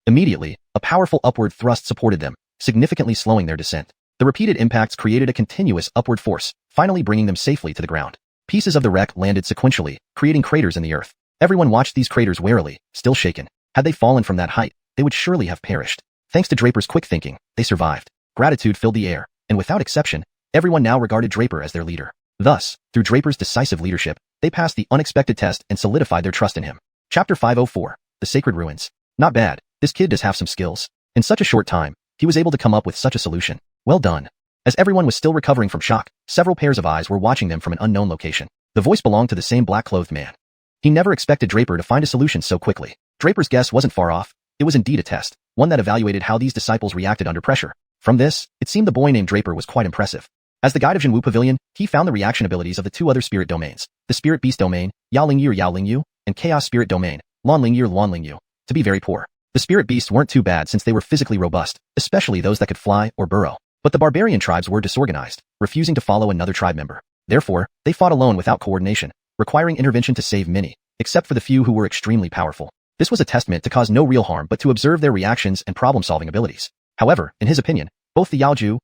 Immediately, a powerful upward thrust supported them, significantly slowing their descent. The repeated impacts created a continuous upward force, finally bringing them safely to the ground. Pieces of the wreck landed sequentially, creating craters in the earth. Everyone watched these craters warily, still shaken. Had they fallen from that height, they would surely have perished. Thanks to Draper's quick thinking, they survived. Gratitude filled the air, and without exception, everyone now regarded Draper as their leader. Thus, through Draper's decisive leadership, they passed the unexpected test and solidified their trust in him. Chapter 504, The Sacred Ruins. Not bad, this kid does have some skills. In such a short time, he was able to come up with such a solution. Well done. As everyone was still recovering from shock, several pairs of eyes were watching them from an unknown location. The voice belonged to the same black-clothed man. He never expected Draper to find a solution so quickly. Draper's guess wasn't far off. It was indeed a test, one that evaluated how these disciples reacted under pressure. From this, it seemed the boy named Draper was quite impressive. As the guide of Jinwu Pavilion, he found the reaction abilities of the 2 other spirit domains, the Spirit Beast Domain, Yao Lingyu, and Chaos Spirit Domain, Luan Lingyu, to be very poor. The Spirit Beasts weren't too bad since they were physically robust, especially those that could fly or burrow. But the barbarian tribes were disorganized, refusing to follow another tribe member. Therefore, they fought alone without coordination, requiring intervention to save many, except for the few who were extremely powerful. This was a test meant to cause no real harm but to observe their reactions and problem-solving abilities. However, in his opinion, both the Yaozu,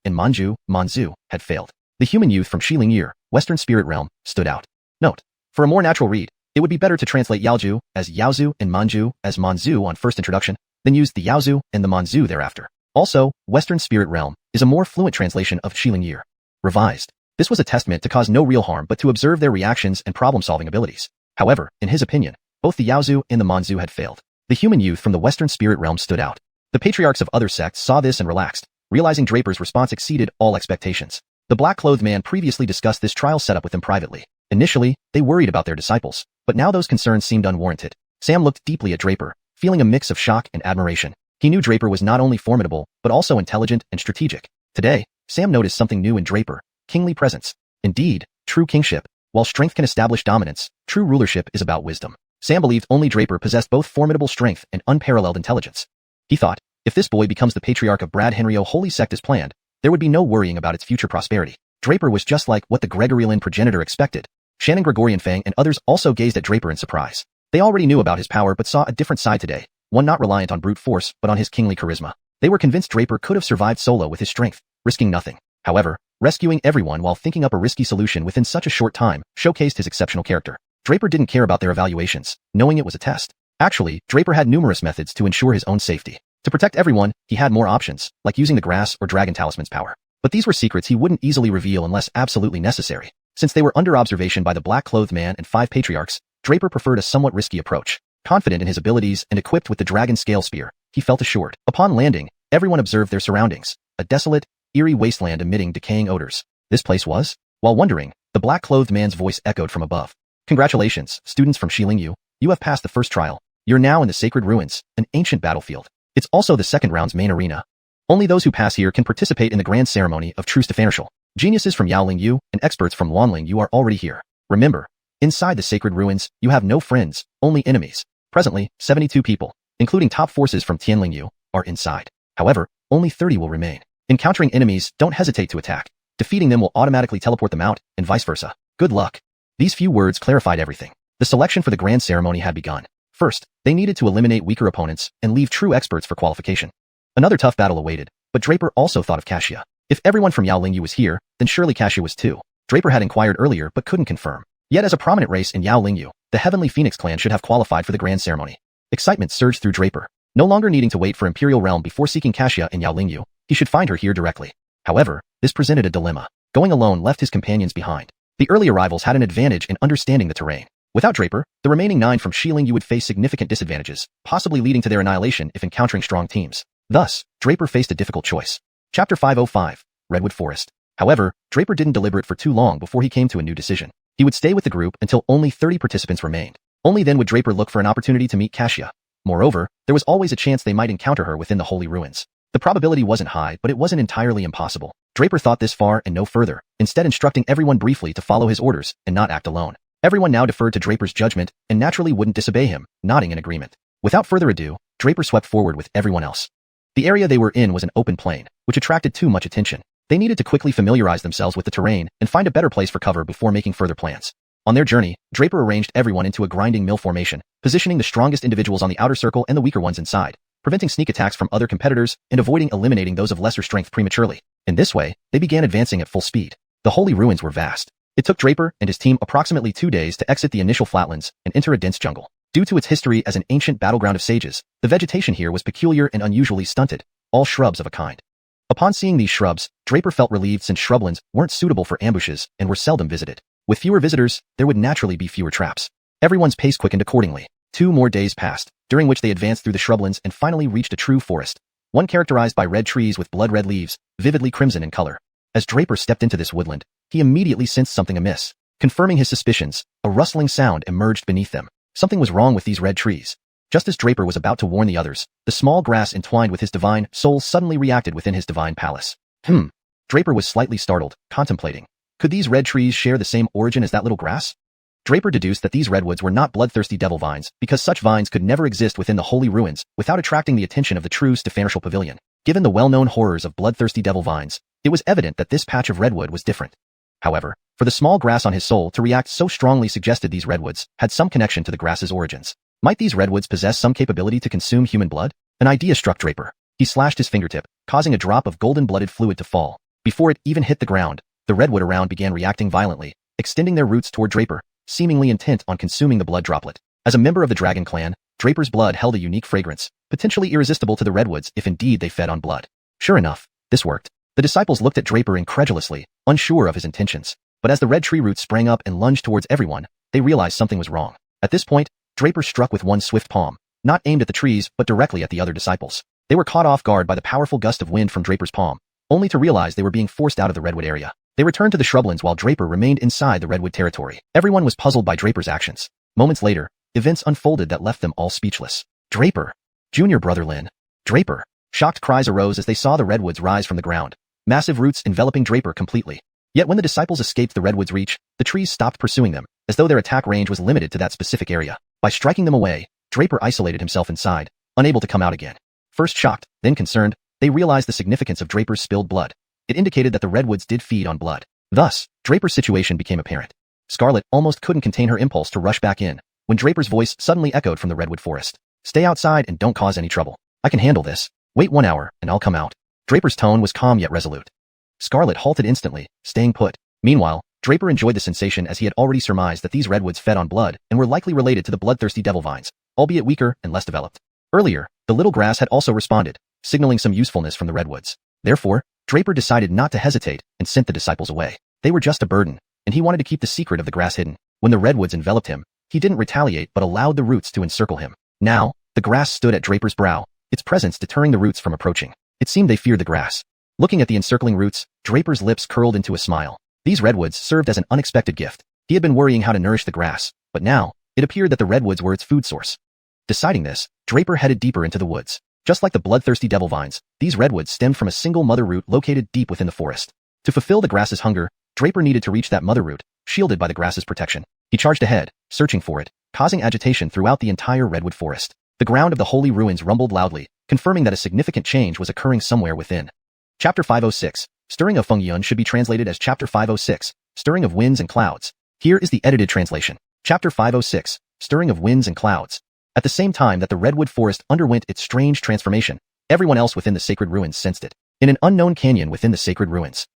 and Manzu, had failed. The human youth from Xiuxian, Western Spirit Realm, stood out. Note: for a more natural read, it would be better to translate Yaozu as Yaozu and Manju as Manzu on first introduction, then use the Yaozu and the Manzu thereafter. Also, Western Spirit Realm is a more fluent translation of Xiuxian. Revised. This was a test meant to cause no real harm but to observe their reactions and problem-solving abilities. However, in his opinion, both the Yaozu and the Manzu had failed. The human youth from the Western Spirit Realm stood out. The patriarchs of other sects saw this and relaxed, realizing Draper's response exceeded all expectations. The black-clothed man previously discussed this trial setup with them privately. Initially, they worried about their disciples, but now those concerns seemed unwarranted. Sam looked deeply at Draper, feeling a mix of shock and admiration. He knew Draper was not only formidable, but also intelligent and strategic. Today, Sam noticed something new in Draper: kingly presence. Indeed, true kingship. While strength can establish dominance, true rulership is about wisdom. Sam believed only Draper possessed both formidable strength and unparalleled intelligence. He thought, if this boy becomes the patriarch of Brad Henryo Holy Sect as planned, there would be no worrying about its future prosperity. Draper was just like what the Gregorian progenitor expected. Xian and Gregorian Fang and others also gazed at Draper in surprise. They already knew about his power but saw a different side today, one not reliant on brute force but on his kingly charisma. They were convinced Draper could have survived solo with his strength. risking nothing. However, rescuing everyone while thinking up a risky solution within such a short time showcased his exceptional character. Draper didn't care about their evaluations, knowing it was a test. Actually, Draper had numerous methods to ensure his own safety. To protect everyone, he had more options, like using the grass or dragon talisman's power. But these were secrets he wouldn't easily reveal unless absolutely necessary. Since they were under observation by the black-clothed man and 5 patriarchs, Draper preferred a somewhat risky approach. Confident in his abilities and equipped with the dragon scale spear, he felt assured. Upon landing, everyone observed their surroundings, a desolate, eerie wasteland emitting decaying odors. This place was? While wondering, the black-clothed man's voice echoed from above. Congratulations, students from xiuxian, you have passed the first trial. You're now in the Sacred Ruins, an ancient battlefield. It's also the second round's main arena. Only those who pass here can participate in the grand ceremony of true xianxia. Geniuses from xiaolingyu and experts from wanlingyu are already here. Remember, inside the Sacred Ruins, you have no friends, only enemies. Presently, 72 people, including top forces from Tianlingyu, are inside. However, only 30 will remain. Encountering enemies, don't hesitate to attack. Defeating them will automatically teleport them out, and vice versa. Good luck. These few words clarified everything. The selection for the grand ceremony had begun. First, they needed to eliminate weaker opponents and leave true experts for qualification. Another tough battle awaited, but Draper also thought of xiaxia. If everyone from Yaolingyu was here, then surely xiaxia was too. Draper had inquired earlier but couldn't confirm. Yet as a prominent race in Yaolingyu, the Heavenly Phoenix clan should have qualified for the grand ceremony. Excitement surged through Draper. No longer needing to wait for Imperial Realm before seeking xiaxia in Yaolingyu, he should find her here directly. However, this presented a dilemma. Going alone left his companions behind. The early arrivals had an advantage in understanding the terrain. Without Draper, the remaining 9 from xiuxian would face significant disadvantages, possibly leading to their annihilation if encountering strong teams. Thus, Draper faced a difficult choice. Chapter 505, Redwood Forest. However, Draper didn't deliberate for too long before he came to a new decision. He would stay with the group until only 30 participants remained. Only then would Draper look for an opportunity to meet xiaxia. Moreover, there was always a chance they might encounter her within the Holy Ruins. The probability wasn't high, but it wasn't entirely impossible. Draper thought this far and no further, instead instructing everyone briefly to follow his orders and not act alone. Everyone now deferred to Draper's judgment and naturally wouldn't disobey him, nodding in agreement. Without further ado, Draper swept forward with everyone else. The area they were in was an open plain, which attracted too much attention. They needed to quickly familiarize themselves with the terrain and find a better place for cover before making further plans. On their journey, Draper arranged everyone into a grinding mill formation, positioning the strongest individuals on the outer circle and the weaker ones inside, preventing sneak attacks from other competitors and avoiding eliminating those of lesser strength prematurely. In this way, they began advancing at full speed. The Holy Ruins were vast. It took Draper and his team approximately 2 days to exit the initial flatlands and enter a dense jungle. Due to its history as an ancient battleground of sages, the vegetation here was peculiar and unusually stunted, all shrubs of a kind. Upon seeing these shrubs, Draper felt relieved since shrublands weren't suitable for ambushes and were seldom visited. With fewer visitors, there would naturally be fewer traps. Everyone's pace quickened accordingly. 2 more days passed, during which they advanced through the shrublands and finally reached a true forest, one characterized by red trees with blood-red leaves, vividly crimson in color. As Draper stepped into this woodland, he immediately sensed something amiss. Confirming his suspicions, a rustling sound emerged beneath them. Something was wrong with these red trees. Just as Draper was about to warn the others, the small grass entwined with his divine soul suddenly reacted within his divine palace. Draper was slightly startled, contemplating. Could these red trees share the same origin as that little grass? Draper deduced that these redwoods were not bloodthirsty devil vines, because such vines could never exist within the Holy Ruins without attracting the attention of the true xianxia pavilion. Given the well-known horrors of bloodthirsty devil vines, it was evident that this patch of redwood was different. However, for the small grass on his soul to react so strongly suggested these redwoods had some connection to the grass's origins. Might these redwoods possess some capability to consume human blood? An idea struck Draper. He slashed his fingertip, causing a drop of golden-blooded fluid to fall. Before it even hit the ground, the redwood around began reacting violently, extending their roots toward Draper, seemingly intent on consuming the blood droplet. As a member of the dragon clan, Draper's blood held a unique fragrance, potentially irresistible to the redwoods if indeed they fed on blood. Sure enough, this worked. The disciples looked at Draper incredulously, unsure of his intentions. But as the red tree roots sprang up and lunged towards everyone, they realized something was wrong. At this point, Draper struck with one swift palm, not aimed at the trees but directly at the other disciples. They were caught off guard by the powerful gust of wind from Draper's palm, only to realize they were being forced out of the redwood area. They returned to the shrublands while Draper remained inside the redwood territory. Everyone was puzzled by Draper's actions. Moments later, events unfolded that left them all speechless. Draper! Junior brother Lin! Draper! Shocked cries arose as they saw the redwoods rise from the ground, massive roots enveloping Draper completely. Yet when the disciples escaped the redwood's reach, the trees stopped pursuing them, as though their attack range was limited to that specific area. By striking them away, Draper isolated himself inside, unable to come out again. First shocked, then concerned, they realized the significance of Draper's spilled blood. It indicated that the redwoods did feed on blood. Thus, Draper's situation became apparent. Scarlet almost couldn't contain her impulse to rush back in, when Draper's voice suddenly echoed from the redwood forest. Stay outside and don't cause any trouble. I can handle this. Wait 1 hour, and I'll come out. Draper's tone was calm yet resolute. Scarlet halted instantly, staying put. Meanwhile, Draper enjoyed the sensation as he had already surmised that these redwoods fed on blood and were likely related to the bloodthirsty devil vines, albeit weaker and less developed. Earlier, the little grass had also responded, signaling some usefulness from the redwoods. Therefore, Draper decided not to hesitate and sent the disciples away. They were just a burden, and he wanted to keep the secret of the grass hidden. When the redwoods enveloped him, he didn't retaliate but allowed the roots to encircle him. Now, the grass stood at Draper's brow, its presence deterring the roots from approaching. It seemed they feared the grass. Looking at the encircling roots, Draper's lips curled into a smile. These redwoods served as an unexpected gift. He had been worrying how to nourish the grass, but now, it appeared that the redwoods were its food source. Deciding this, Draper headed deeper into the woods. Just like the bloodthirsty devil vines, these redwoods stemmed from a single mother root located deep within the forest. To fulfill the grass's hunger, Draper needed to reach that mother root, shielded by the grass's protection. He charged ahead, searching for it, causing agitation throughout the entire redwood forest. The ground of the holy ruins rumbled loudly, confirming that a significant change was occurring somewhere within. Chapter 506. Stirring of Feng should be translated as Chapter 506, Stirring of Winds and Clouds. Here is the edited translation. Chapter 506, Stirring of Winds and Clouds. At the same time that the redwood forest underwent its strange transformation, everyone else within the sacred ruins sensed it. In an unknown canyon within the sacred ruins,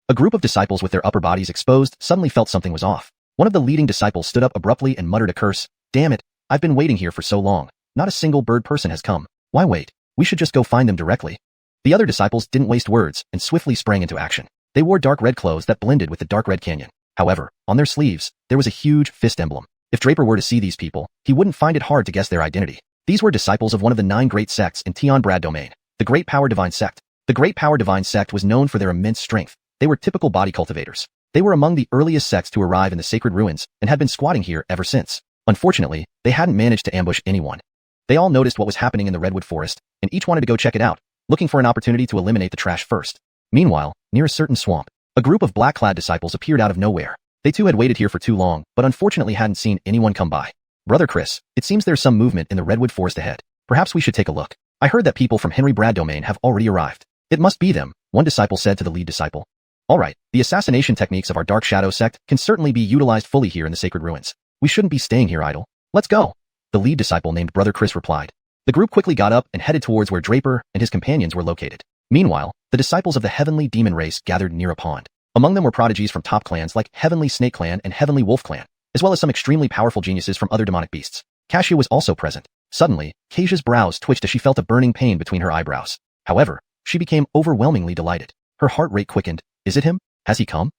a group of disciples with their upper bodies exposed suddenly felt something was off. One of the leading disciples stood up abruptly and muttered a curse. Damn it, I've been waiting here for so long. Not a single bird person has come. Why wait? We should just go find them directly. The other disciples didn't waste words and swiftly sprang into action. They wore dark red clothes that blended with the dark red canyon. However, on their sleeves, there was a huge fist emblem. If Draper were to see these people, he wouldn't find it hard to guess their identity. These were disciples of one of the 9 great sects in Tian domain, the Great Power Divine Sect. The Great Power Divine Sect was known for their immense strength. They were typical body cultivators. They were among the earliest sects to arrive in the sacred ruins and had been squatting here ever since. Unfortunately, they hadn't managed to ambush anyone. They all noticed what was happening in the redwood forest, and each wanted to go check it out, looking for an opportunity to eliminate the trash first. Meanwhile, near a certain swamp, a group of black-clad disciples appeared out of nowhere. They too had waited here for too long, but unfortunately hadn't seen anyone come by. Brother Chris, it seems there's some movement in the redwood forest ahead. Perhaps we should take a look. I heard that people from Henry Brad domain have already arrived. It must be them, one disciple said to the lead disciple. Alright, the assassination techniques of our Dark Shadow sect can certainly be utilized fully here in the sacred ruins. We shouldn't be staying here idle. Let's go. The lead disciple named Brother Chris replied. The group quickly got up and headed towards where Draper and his companions were located. Meanwhile, the disciples of the Heavenly Demon race gathered near a pond. Among them were prodigies from top clans like Heavenly Snake Clan and Heavenly Wolf Clan, as well as some extremely powerful geniuses from other demonic beasts. Xiaxia was also present. Suddenly, Xiaxia's brows twitched as she felt a burning pain between her eyebrows. However, she became overwhelmingly delighted. Her heart rate quickened. Is it him? Has he come?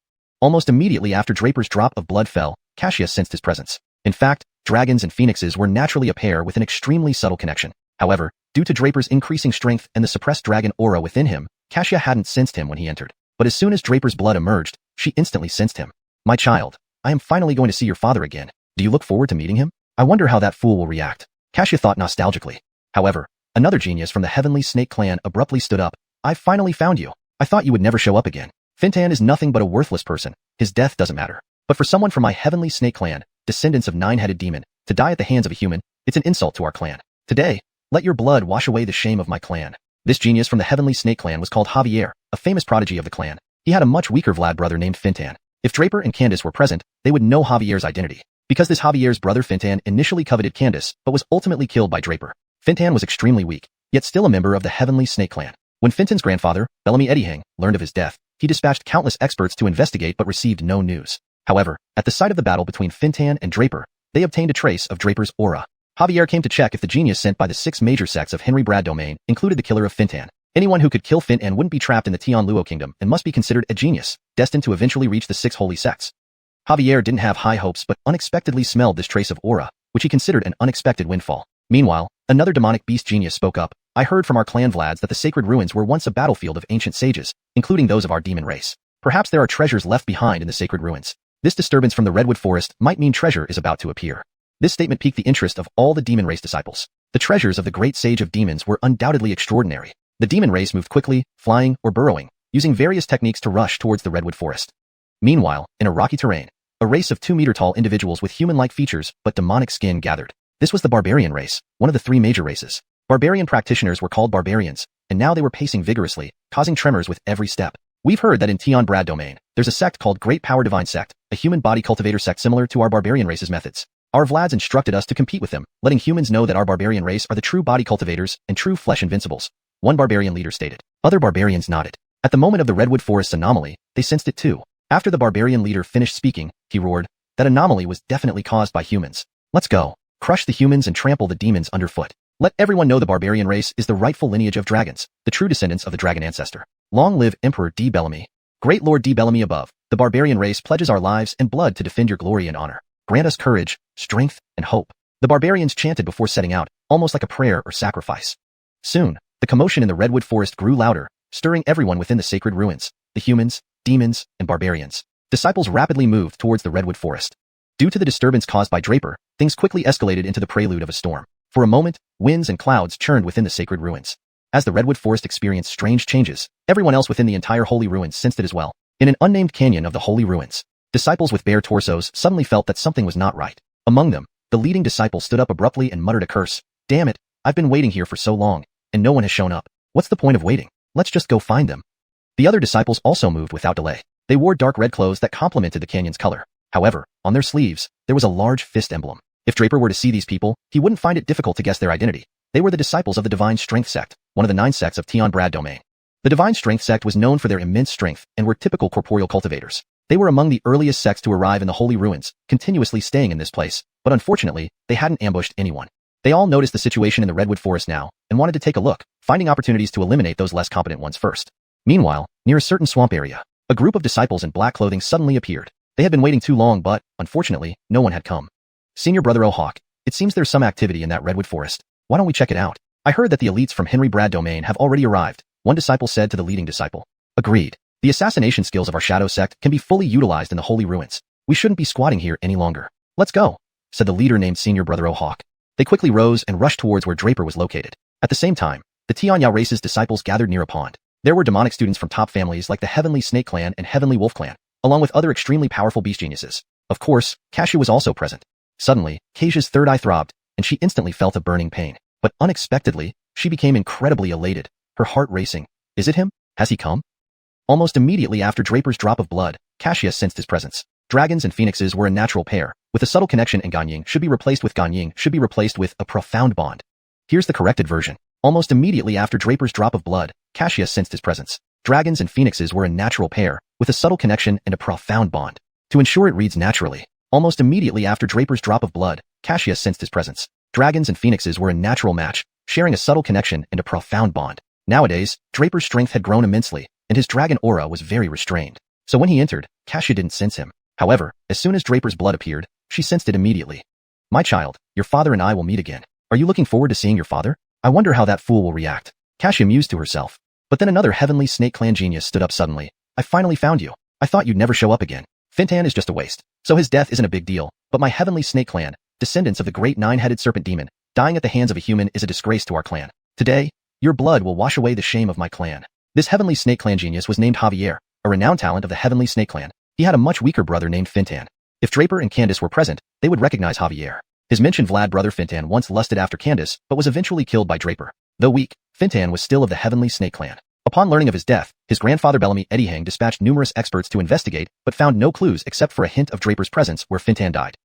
Almost immediately after Draper's drop of blood fell, Xiaxia sensed his presence. In fact, dragons and phoenixes were naturally a pair with an extremely subtle connection. However, due to Draper's increasing strength and the suppressed dragon aura within him, Xiaxia hadn't sensed him when he entered. But as soon as Draper's blood emerged, she instantly sensed him. My child, I am finally going to see your father again. Do you look forward to meeting him? I wonder how that fool will react. Xiaxia thought nostalgically. However, another genius from the Heavenly Snake Clan abruptly stood up. I finally found you. I thought you would never show up again. Fintan is nothing but a worthless person. His death doesn't matter. But for someone from my Heavenly Snake Clan, descendants of 9-headed demon, to die at the hands of a human, it's an insult to our clan. Today, let your blood wash away the shame of my clan. This genius from the Heavenly Snake Clan was called Heir, a famous prodigy of the clan. He had a much weaker Vlad brother named Fintan. If Draper and Candace were present, they would know Javier's identity. Because this Javier's brother Fintan initially coveted Candace, but was ultimately killed by Draper. Fintan was extremely weak, yet still a member of the Heavenly Snake Clan. When Fintan's grandfather, Bellamy Eddihang, learned of his death, he dispatched countless experts to investigate but received no news. However, at the site of the battle between Fintan and Draper, they obtained a trace of Draper's aura. Javier came to check if the genius sent by the 6 major sects of Henry Brad domain included the killer of Fintan. Anyone who could kill Fintan wouldn't be trapped in the Tian Luo kingdom and must be considered a genius, destined to eventually reach the 6 holy sects. Javier didn't have high hopes but unexpectedly smelled this trace of aura, which he considered an unexpected windfall. Meanwhile, another demonic beast genius spoke up. I heard from our clan Vlads that the sacred ruins were once a battlefield of ancient sages, including those of our demon race. Perhaps there are treasures left behind in the sacred ruins. This disturbance from the redwood forest might mean treasure is about to appear. This statement piqued the interest of all the demon race disciples. The treasures of the great sage of demons were undoubtedly extraordinary. The demon race moved quickly, flying or burrowing, using various techniques to rush towards the redwood forest. Meanwhile, in a rocky terrain, a race of 2-meter-tall individuals with human-like features but demonic skin gathered. This was the barbarian race, one of the 3 major races. Barbarian practitioners were called barbarians, and now they were pacing vigorously, causing tremors with every step. We've heard that in Tian Brad domain, there's a sect called Great Power Divine Sect, a human body cultivator sect similar to our barbarian race's methods. Our Vlads instructed us to compete with them, letting humans know that our barbarian race are the true body cultivators and true flesh invincibles. One barbarian leader stated. Other barbarians nodded. At the moment of the Redwood Forest's anomaly, they sensed it too. After the barbarian leader finished speaking, he roared, "That anomaly was definitely caused by humans. Let's go. Crush the humans and trample the demons underfoot. Let everyone know the barbarian race is the rightful lineage of dragons, the true descendants of the dragon ancestor. Long live Emperor D. Bellamy. Great Lord D. Bellamy above, the barbarian race pledges our lives and blood to defend your glory and honor. Grant us courage, strength, and hope." The barbarians chanted before setting out, almost like a prayer or sacrifice. Soon, the commotion in the Redwood Forest grew louder, stirring everyone within the sacred ruins, the humans, demons, and barbarians. Disciples rapidly moved towards the Redwood Forest. Due to the disturbance caused by Draper, things quickly escalated into the prelude of a storm. For a moment, winds and clouds churned within the sacred ruins. As the Redwood Forest experienced strange changes, everyone else within the entire holy ruins sensed it as well. In an unnamed canyon of the holy ruins, disciples with bare torsos suddenly felt that something was not right. Among them, the leading disciple stood up abruptly and muttered a curse. "Damn it, I've been waiting here for so long, and no one has shown up. What's the point of waiting? Let's just go find them." The other disciples also moved without delay. They wore dark red clothes that complemented the canyon's color. However, on their sleeves, there was a large fist emblem. If Draper were to see these people, he wouldn't find it difficult to guess their identity. They were the disciples of the Divine Strength sect, one of the 9 sects of Tion Brad domain. The Divine Strength sect was known for their immense strength and were typical corporeal cultivators. They were among the earliest sects to arrive in the holy ruins, continuously staying in this place, but unfortunately, they hadn't ambushed anyone. They all noticed the situation in the Redwood Forest now, and wanted to take a look, finding opportunities to eliminate those less competent ones first. Meanwhile, near a certain swamp area, a group of disciples in black clothing suddenly appeared. They had been waiting too long but, unfortunately, no one had come. "Senior Brother O'Hawk, it seems there's some activity in that Redwood Forest. Why don't we check it out? I heard that the elites from Henry Brad domain have already arrived," one disciple said to the leading disciple. "Agreed. The assassination skills of our shadow sect can be fully utilized in the holy ruins. We shouldn't be squatting here any longer. Let's go," said the leader named Senior Brother O'Hawk. They quickly rose and rushed towards where Draper was located. At the same time, the xianxia race's disciples gathered near a pond. There were demonic students from top families like the Heavenly Snake Clan and Heavenly Wolf Clan, along with other extremely powerful beast geniuses. Of course, Xiuxian was also present. Suddenly, Xiaxia's third eye throbbed, and she instantly felt a burning pain. But unexpectedly, she became incredibly elated, her heart racing. "Is it him? Has he come?" Almost immediately after Draper's drop of blood, Xiuxian sensed his presence. Dragons and phoenixes were a natural pair, with a subtle connection, and Ganying should be replaced with a profound bond. Here's the corrected version. Almost immediately after Draper's drop of blood, Xiuxian sensed his presence. Dragons and phoenixes were a natural pair, with a subtle connection and a profound bond. To ensure it reads naturally, almost immediately after Draper's drop of blood, Xiuxian sensed his presence. Dragons and phoenixes were a natural match, sharing a subtle connection and a profound bond. Nowadays, Draper's strength had grown immensely, and his dragon aura was very restrained. So when he entered, Xiuxian didn't sense him. However, as soon as Draper's blood appeared, she sensed it immediately. "My child, your father and I will meet again. Are you looking forward to seeing your father? I wonder how that fool will react." Xiuxian mused to herself. But then another Heavenly Snake Clan genius stood up suddenly. "I finally found you. I thought you'd never show up again. Fintan is just a waste, so his death isn't a big deal, but my Heavenly Snake Clan, descendants of the great 9-headed serpent demon, dying at the hands of a human is a disgrace to our clan. Today, your blood will wash away the shame of my clan." This Heavenly Snake Clan genius was named Javier, a renowned talent of the Heavenly Snake Clan. He had a much weaker brother named Fintan. If Draper and Candace were present, they would recognize Javier. His mentioned Vlad brother Fintan once lusted after Candace, but was eventually killed by Draper. Though weak, Fintan was still of the Heavenly Snake Clan. Upon learning of his death, his grandfather Bellamy Eddihang dispatched numerous experts to investigate, but found no clues except for a hint of Draper's presence where Fintan died.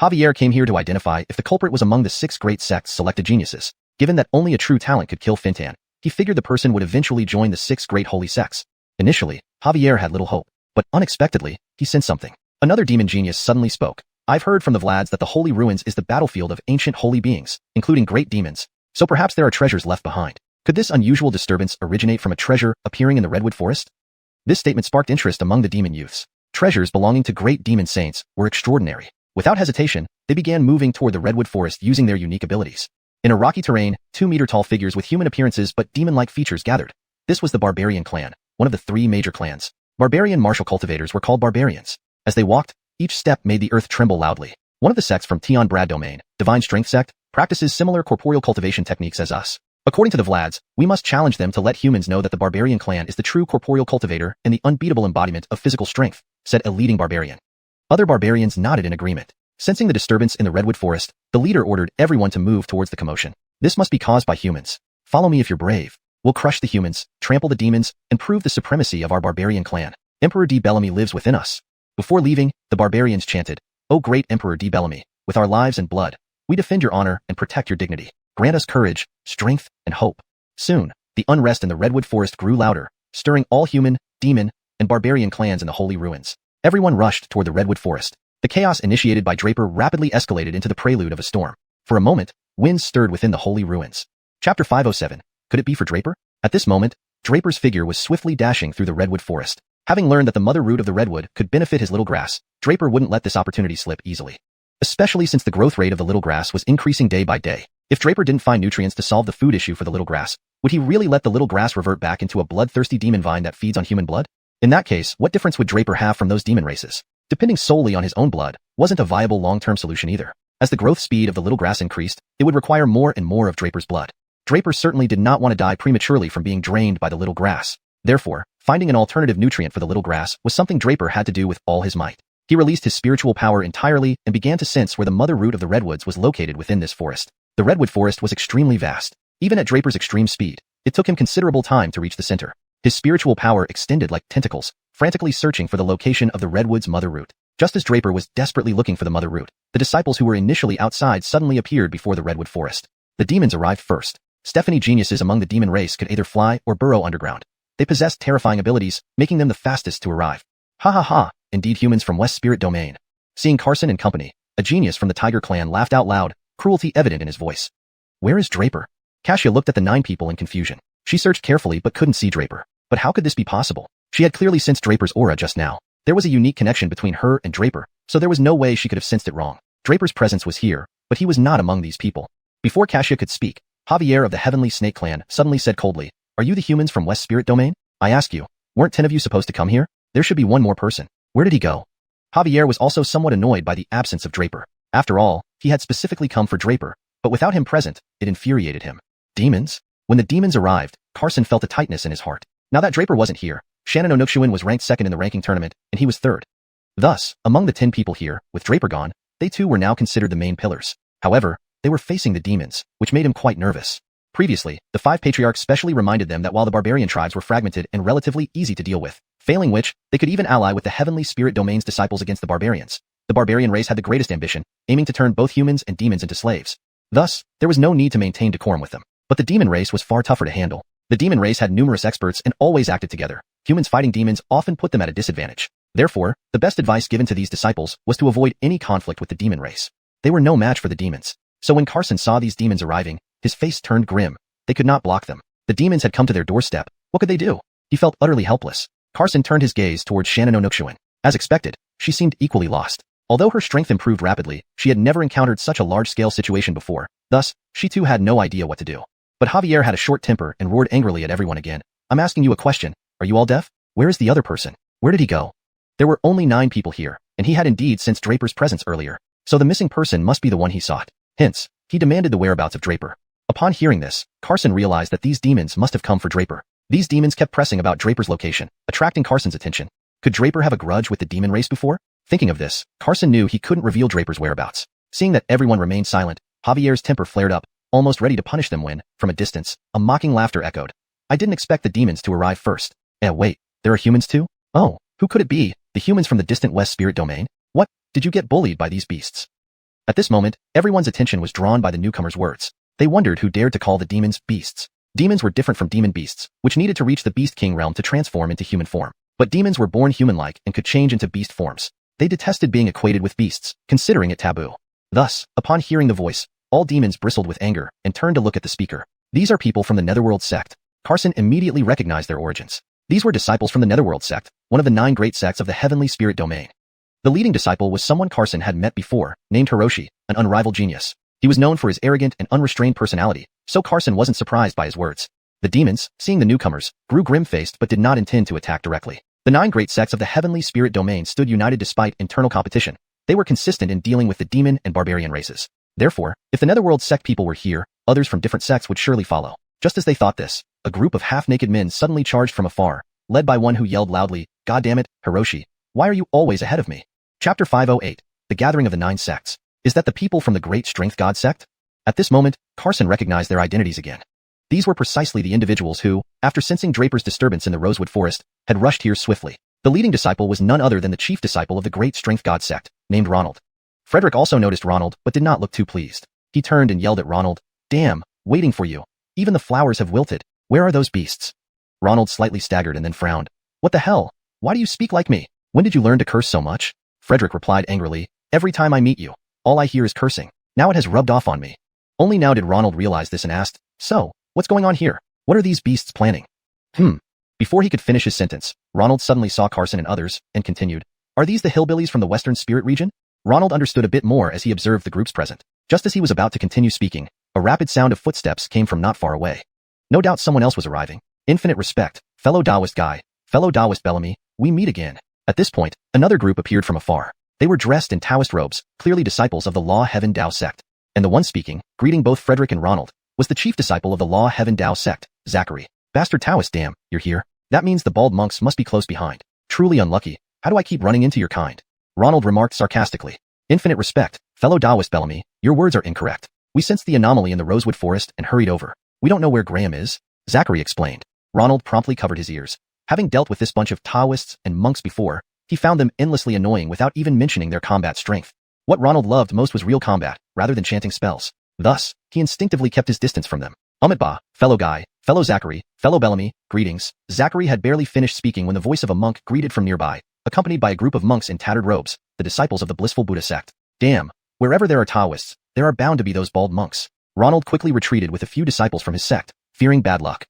Javier came here to identify if the culprit was among the 6 great sect's selected geniuses. Given that only a true talent could kill Fintan, he figured the person would eventually join the 6 great holy sects. Initially, Javier had little hope, but unexpectedly, he sensed something. Another demon genius suddenly spoke. "I've heard from the Vlads that the Holy Ruins is the battlefield of ancient holy beings, including great demons, so perhaps there are treasures left behind. Could this unusual disturbance originate from a treasure appearing in the Redwood Forest?" This statement sparked interest among the demon youths. Treasures belonging to great demon saints were extraordinary. Without hesitation, they began moving toward the Redwood Forest using their unique abilities. In a rocky terrain, 2-meter-tall figures with human appearances but demon-like features gathered. This was the Barbarian clan, one of the 3 major clans. Barbarian martial cultivators were called barbarians. As they walked, each step made the earth tremble loudly. One of the sects from Tion Brad domain, Divine Strength sect, practices similar corporeal cultivation techniques as us. According to the Vlads, we must challenge them to let humans know that the Barbarian clan is the true corporeal cultivator and the unbeatable embodiment of physical strength, said a leading barbarian. Other barbarians nodded in agreement. Sensing the disturbance in the Redwood Forest, the leader ordered everyone to move towards the commotion. "This must be caused by humans. Follow me if you're brave. We'll crush the humans, trample the demons, and prove the supremacy of our barbarian clan. Emperor D. Bellamy lives within us." Before leaving, the barbarians chanted, "O great Emperor D. Bellamy, with our lives and blood, we defend your honor and protect your dignity. Grant us courage, strength, and hope." Soon, the unrest in the Redwood Forest grew louder, stirring all human, demon, and barbarian clans in the holy ruins. Everyone rushed toward the redwood forest. The chaos initiated by Draper rapidly escalated into the prelude of a storm. For a moment, winds stirred within the holy ruins. Chapter 507. Could it be for Draper? At this moment, Draper's figure was swiftly dashing through the redwood forest. Having learned that the mother root of the redwood could benefit his little grass, Draper wouldn't let this opportunity slip easily. Especially since the growth rate of the little grass was increasing day by day. If Draper didn't find nutrients to solve the food issue for the little grass, would he really let the little grass revert back into a bloodthirsty demon vine that feeds on human blood? In that case, what difference would Draper have from those demon races? Depending solely on his own blood wasn't a viable long-term solution either. As the growth speed of the little grass increased, it would require more and more of Draper's blood. Draper certainly did not want to die prematurely from being drained by the little grass. Therefore, finding an alternative nutrient for the little grass was something Draper had to do with all his might. He released his spiritual power entirely and began to sense where the mother root of the redwoods was located within this forest. The redwood forest was extremely vast. Even at Draper's extreme speed, it took him considerable time to reach the center. His spiritual power extended like tentacles, frantically searching for the location of the redwood's mother root. Just as Draper was desperately looking for the mother root, the disciples who were initially outside suddenly appeared before the redwood forest. The demons arrived first. Stephanie geniuses among the demon race could either fly or burrow underground. They possessed terrifying abilities, making them the fastest to arrive. Ha ha ha, indeed humans from West Spirit Domain. Seeing Carson and company, a genius from the Tiger clan laughed out loud, cruelty evident in his voice. Where is Draper? Cassia looked at the 9 people in confusion. She searched carefully but couldn't see Draper. But how could this be possible? She had clearly sensed Draper's aura just now. There was a unique connection between her and Draper, so there was no way she could have sensed it wrong. Draper's presence was here, but he was not among these people. Before Cassia could speak, Javier of the Heavenly Snake Clan suddenly said coldly, "Are you the humans from West Spirit Domain? I ask you, weren't 10 of you supposed to come here? There should be one more person. Where did he go?" Javier was also somewhat annoyed by the absence of Draper. After all, he had specifically come for Draper, but without him present, it infuriated him. Demons? When the demons arrived, Carson felt a tightness in his heart. Now that Draper wasn't here, xiuxian was ranked second in the ranking tournament, and he was third. Thus, among the 10 people here, with Draper gone, they too were now considered the main pillars. However, they were facing the demons, which made him quite nervous. Previously, the 5 patriarchs specially reminded them that while the barbarian tribes were fragmented and relatively easy to deal with, failing which, they could even ally with the Heavenly Spirit Domain's disciples against the barbarians. The barbarian race had the greatest ambition, aiming to turn both humans and demons into slaves. Thus, there was no need to maintain decorum with them. But the demon race was far tougher to handle. The demon race had numerous experts and always acted together. Humans fighting demons often put them at a disadvantage. Therefore, the best advice given to these disciples was to avoid any conflict with the demon race. They were no match for the demons. So when Carson saw these demons arriving, his face turned grim. They could not block them. The demons had come to their doorstep. What could they do? He felt utterly helpless. Carson turned his gaze towards xiuxian. As expected, she seemed equally lost. Although her strength improved rapidly, she had never encountered such a large-scale situation before. Thus, she too had no idea what to do. But Javier had a short temper and roared angrily at everyone again. "I'm asking you a question. Are you all deaf? Where is the other person? Where did he go?" There were only 9 people here, and he had indeed sensed Draper's presence earlier. So the missing person must be the one he sought. Hence, he demanded the whereabouts of Draper. Upon hearing this, Carson realized that these demons must have come for Draper. These demons kept pressing about Draper's location, attracting Carson's attention. Could Draper have a grudge with the demon race before? Thinking of this, Carson knew he couldn't reveal Draper's whereabouts. Seeing that everyone remained silent, Javier's temper flared up, almost ready to punish them when, from a distance, a mocking laughter echoed. "I didn't expect the demons to arrive first. Wait, there are humans too? Oh, who could it be? The humans from the distant West Spirit Domain? What? Did you get bullied by these beasts?" At this moment, everyone's attention was drawn by the newcomer's words. They wondered who dared to call the demons beasts. Demons were different from demon beasts, which needed to reach the Beast King realm to transform into human form. But demons were born human-like and could change into beast forms. They detested being equated with beasts, considering it taboo. Thus, upon hearing the voice, all demons bristled with anger and turned to look at the speaker. These are people from the Netherworld sect. Carson immediately recognized their origins. These were disciples from the Netherworld sect, one of the 9 great sects of the Heavenly Spirit Domain. The leading disciple was someone Carson had met before, named Hiroshi, an unrivaled genius. He was known for his arrogant and unrestrained personality, so Carson wasn't surprised by his words. The demons, seeing the newcomers, grew grim-faced but did not intend to attack directly. The 9 great sects of the Heavenly Spirit Domain stood united despite internal competition. They were consistent in dealing with the demon and barbarian races. Therefore, if the Netherworld sect people were here, others from different sects would surely follow. Just as they thought this, a group of half-naked men suddenly charged from afar, led by one who yelled loudly, "God damn it, Hiroshi, why are you always ahead of me?" Chapter 508, The Gathering of the 9 Sects. Is that the people from the Great Strength God sect? At this moment, Carson recognized their identities again. These were precisely the individuals who, after sensing Draper's disturbance in the Rosewood Forest, had rushed here swiftly. The leading disciple was none other than the chief disciple of the Great Strength God sect, named Ronald. Frederick also noticed Ronald but did not look too pleased. He turned and yelled at Ronald, "Damn, waiting for you. Even the flowers have wilted. Where are those beasts?" Ronald slightly staggered and then frowned. What the hell? Why do you speak like me? When did you learn to curse so much? Frederick replied angrily. Every time I meet you, all I hear is cursing. Now it has rubbed off on me. Only now did Ronald realize this and asked, so, what's going on here? What are these beasts planning? Before he could finish his sentence, Ronald suddenly saw Carson and others, and continued, Are these the hillbillies from the Western Spirit region? Ronald understood a bit more as he observed the groups present. Just as he was about to continue speaking, a rapid sound of footsteps came from not far away. No doubt someone else was arriving. Infinite respect, fellow Taoist guy, fellow Taoist Bellamy, we meet again. At this point, another group appeared from afar. They were dressed in Taoist robes, clearly disciples of the Law Heaven Tao sect. And the one speaking, greeting both Frederick and Ronald, was the chief disciple of the Law Heaven Tao sect, Zachary. Bastard Taoist, damn, you're here? That means the bald monks must be close behind. Truly unlucky. How do I keep running into your kind? Ronald remarked sarcastically. Infinite respect, fellow Taoist Bellamy, your words are incorrect. We sensed the anomaly in the rosewood forest and hurried over. We don't know where Graham is, Zachary explained. Ronald promptly covered his ears. Having dealt with this bunch of Taoists and monks before, he found them endlessly annoying without even mentioning their combat strength. What Ronald loved most was real combat, rather than chanting spells. Thus, he instinctively kept his distance from them. Ba, fellow guy, fellow Zachary, fellow Bellamy, greetings. Zachary had barely finished speaking when the voice of a monk greeted from nearby, accompanied by a group of monks in tattered robes, the disciples of the blissful Buddha sect. Damn, wherever there are Taoists, there are bound to be those bald monks. Ronald quickly retreated with a few disciples from his sect, fearing bad luck.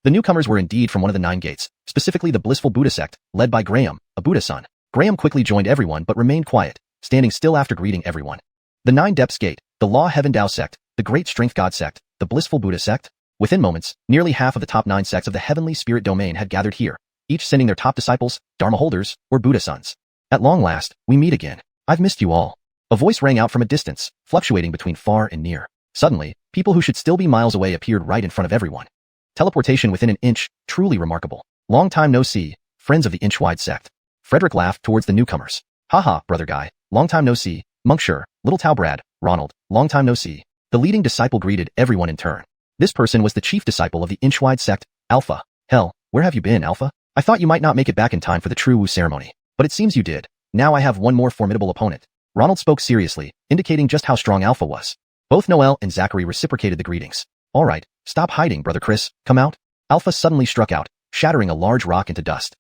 The newcomers were indeed from one of the 9 gates, specifically the blissful Buddha sect, led by Graham, a Buddha son. Graham quickly joined everyone but remained quiet, standing still after greeting everyone. The 9 depths gate, the Law Heaven Tao sect, the Great Strength God sect, the blissful Buddha sect. Within moments, nearly half of the top 9 sects of the heavenly spirit domain had gathered here, each sending their top disciples, Dharma holders, or Buddha sons. At long last, we meet again. I've missed you all. A voice rang out from a distance, fluctuating between far and near. Suddenly, people who should still be miles away appeared right in front of everyone. Teleportation within an inch, truly remarkable. Long time no see, friends of the inch-wide sect. Frederick laughed towards the newcomers. Haha, brother guy, long time no see, monk sure, little Tao Brad, Ronald, long time no see. The leading disciple greeted everyone in turn. This person was the chief disciple of the inch-wide sect, Alpha. Hell, where have you been, Alpha? I thought you might not make it back in time for the true Wu ceremony. But it seems you did. Now I have one more formidable opponent. Ronald spoke seriously, indicating just how strong Alpha was. Both Noel and Zachary reciprocated the greetings. Alright, stop hiding, brother Chris, come out. Alpha suddenly struck out, shattering a large rock into dust.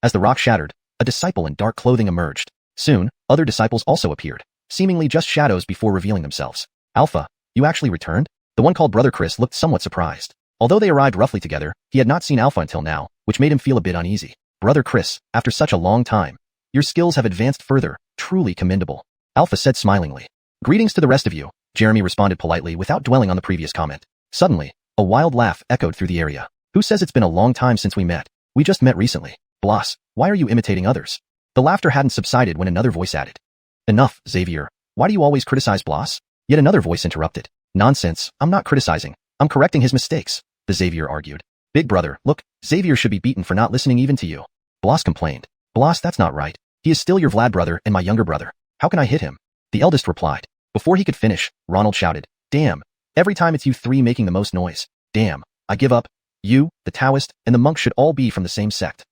As the rock shattered, a disciple in dark clothing emerged. Soon, other disciples also appeared, seemingly just shadows before revealing themselves. Alpha, you actually returned? The one called Brother Chris looked somewhat surprised. Although they arrived roughly together, he had not seen Alpha until now, which made him feel a bit uneasy. Brother Chris, after such a long time, your skills have advanced further, truly commendable. Alpha said smilingly. Greetings to the rest of you, Jeremy responded politely without dwelling on the previous comment. Suddenly, a wild laugh echoed through the area. Who says it's been a long time since we met? We just met recently. Blas, why are you imitating others? The laughter hadn't subsided when another voice added. Enough, Xavier. Why do you always criticize Blas? Yet another voice interrupted. Nonsense, I'm not criticizing. I'm correcting his mistakes, the Xavier argued. Big brother, look, Xavier should be beaten for not listening even to you. Blas complained. Blas, that's not right. He is still your Vlad brother and my younger brother. How can I hit him? The eldest replied. Before he could finish, Ronald shouted. Damn. Every time it's you three making the most noise. Damn. I give up. You, the Taoist, and the monk should all be from the same sect.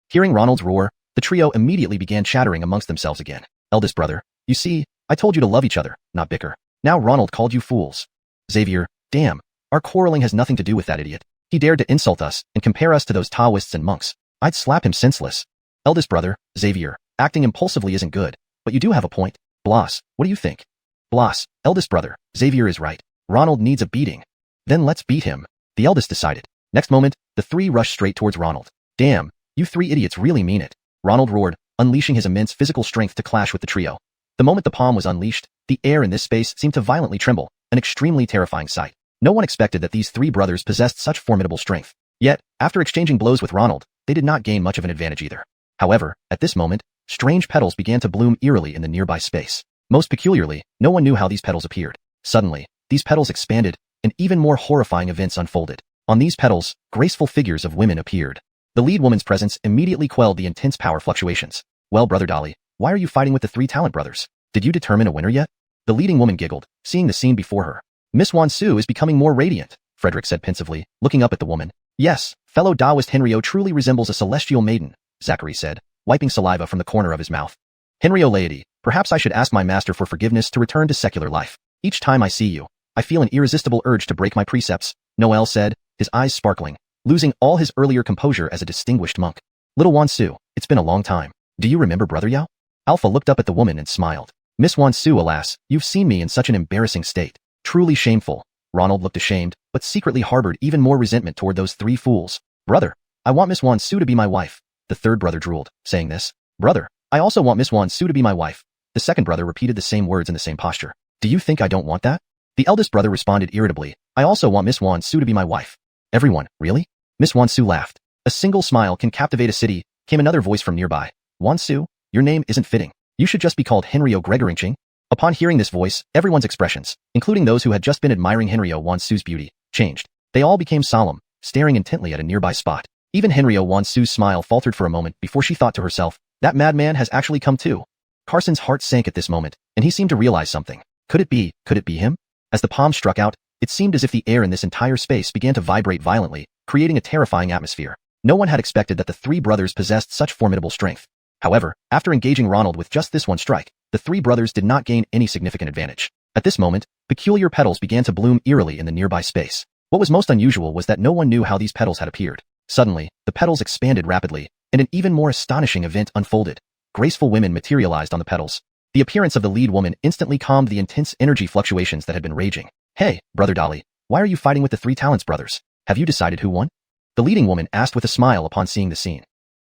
Hearing Ronald's roar, the trio immediately began chattering amongst themselves again. Eldest brother, you see, I told you to love each other, not bicker. Now Ronald called you fools. Xavier, damn. Our quarreling has nothing to do with that idiot. He dared to insult us and compare us to those Taoists and monks. I'd slap him senseless. Eldest brother, Xavier, acting impulsively isn't good, but you do have a point. Blas, what do you think? Blas, eldest brother, Xavier is right. Ronald needs a beating. Then let's beat him, the eldest decided. Next moment, the three rushed straight towards Ronald. Damn, you three idiots really mean it. Ronald roared, unleashing his immense physical strength to clash with the trio. The moment the palm was unleashed, the air in this space seemed to violently tremble, an extremely terrifying sight. No one expected that these three brothers possessed such formidable strength. Yet, after exchanging blows with Ronald, they did not gain much of an advantage either. However, at this moment, strange petals began to bloom eerily in the nearby space. Most peculiarly, no one knew how these petals appeared. Suddenly, these petals expanded, and even more horrifying events unfolded. On these petals, graceful figures of women appeared. The lead woman's presence immediately quelled the intense power fluctuations. Well, brother Dolly, why are you fighting with the three talent brothers? Did you determine a winner yet? The leading woman giggled, seeing the scene before her. Miss Wansu is becoming more radiant, Frederick said pensively, looking up at the woman. Yes, fellow Taoist Henrio truly resembles a celestial maiden, Zachary said, wiping saliva from the corner of his mouth. Henrio laity, perhaps I should ask my master for forgiveness to return to secular life. Each time I see you, I feel an irresistible urge to break my precepts, Noel said, his eyes sparkling. losing all his earlier composure as a distinguished monk. Little Wansu, it's been a long time. Do you remember Brother Yao? Alpha looked up at the woman and smiled. Miss Wansu, alas, you've seen me in such an embarrassing state. Truly shameful. Ronald looked ashamed, but secretly harbored even more resentment toward those three fools. Brother, I want Miss Wansu to be my wife. The third brother drooled, saying this. Brother, I also want Miss Wansu to be my wife. The second brother repeated the same words in the same posture. Do you think I don't want that? The eldest brother responded irritably. I also want Miss Wansu to be my wife. Everyone, really? Miss Wansu laughed. A single smile can captivate a city, came another voice from nearby. Wansu, your name isn't fitting. You should just be called Henryo Gregoringching. Upon hearing this voice, everyone's expressions, including those who had just been admiring Henryo Wansu's beauty, changed. They all became solemn, staring intently at a nearby spot. Even Henryo Wansu's smile faltered for a moment before she thought to herself, that madman has actually come too. Carson's heart sank at this moment, and he seemed to realize something. Could it be him? As the palm struck out, it seemed as if the air in this entire space began to vibrate violently, creating a terrifying atmosphere. No one had expected that the three brothers possessed such formidable strength. However, after engaging Ronald with just this one strike, the three brothers did not gain any significant advantage. At this moment, peculiar petals began to bloom eerily in the nearby space. What was most unusual was that no one knew how these petals had appeared. Suddenly, the petals expanded rapidly, and an even more astonishing event unfolded. Graceful women materialized on the petals. The appearance of the lead woman instantly calmed the intense energy fluctuations that had been raging. Hey, Brother Dolly, why are you fighting with the three Talents brothers? Have you decided who won? The leading woman asked with a smile upon seeing the scene.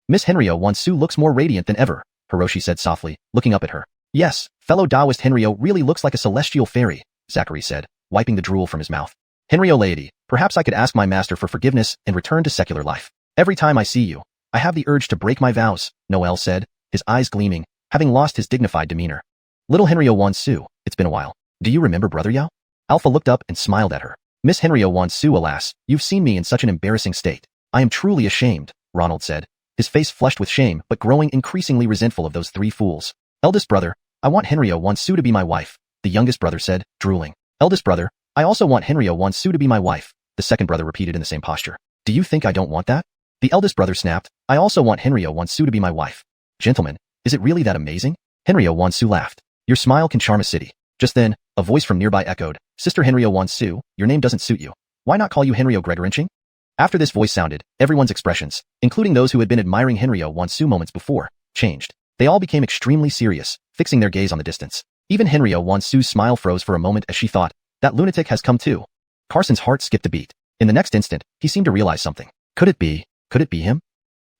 Miss Henryo Wansu looks more radiant than ever, Hiroshi said softly, looking up at her. Yes, fellow Taoist Henryo really looks like a celestial fairy, Zachary said, wiping the drool from his mouth. Henryo laity, perhaps I could ask my master for forgiveness and return to secular life. Every time I see you, I have the urge to break my vows, Noel said, his eyes gleaming, having lost his dignified demeanor. Little Henryo Wansu, it's been a while. Do you remember Brother Yao? Alpha looked up and smiled at her. Miss Henryo Wansu, alas, you've seen me in such an embarrassing state. I am truly ashamed, Ronald said, his face flushed with shame but growing increasingly resentful of those three fools. Eldest brother, I want Henryo Wansu to be my wife, the youngest brother said, drooling. Eldest brother, I also want Henryo Wansu to be my wife, the second brother repeated in the same posture. Do you think I don't want that? The eldest brother snapped, I also want Henryo Wansu to be my wife. Gentlemen, is it really that amazing? Henryo Wansu laughed. Your smile can charm a city. Just then, a voice from nearby echoed, Sister Henryo Wansu, your name doesn't suit you. Why not call you Henryo Gregoringching? After this voice sounded, everyone's expressions, including those who had been admiring Henryo Wansu moments before, changed. They all became extremely serious, fixing their gaze on the distance. Even Henryo Wansu's smile froze for a moment as she thought, that lunatic has come too. Carson's heart skipped a beat. In the next instant, he seemed to realize something. Could it be him?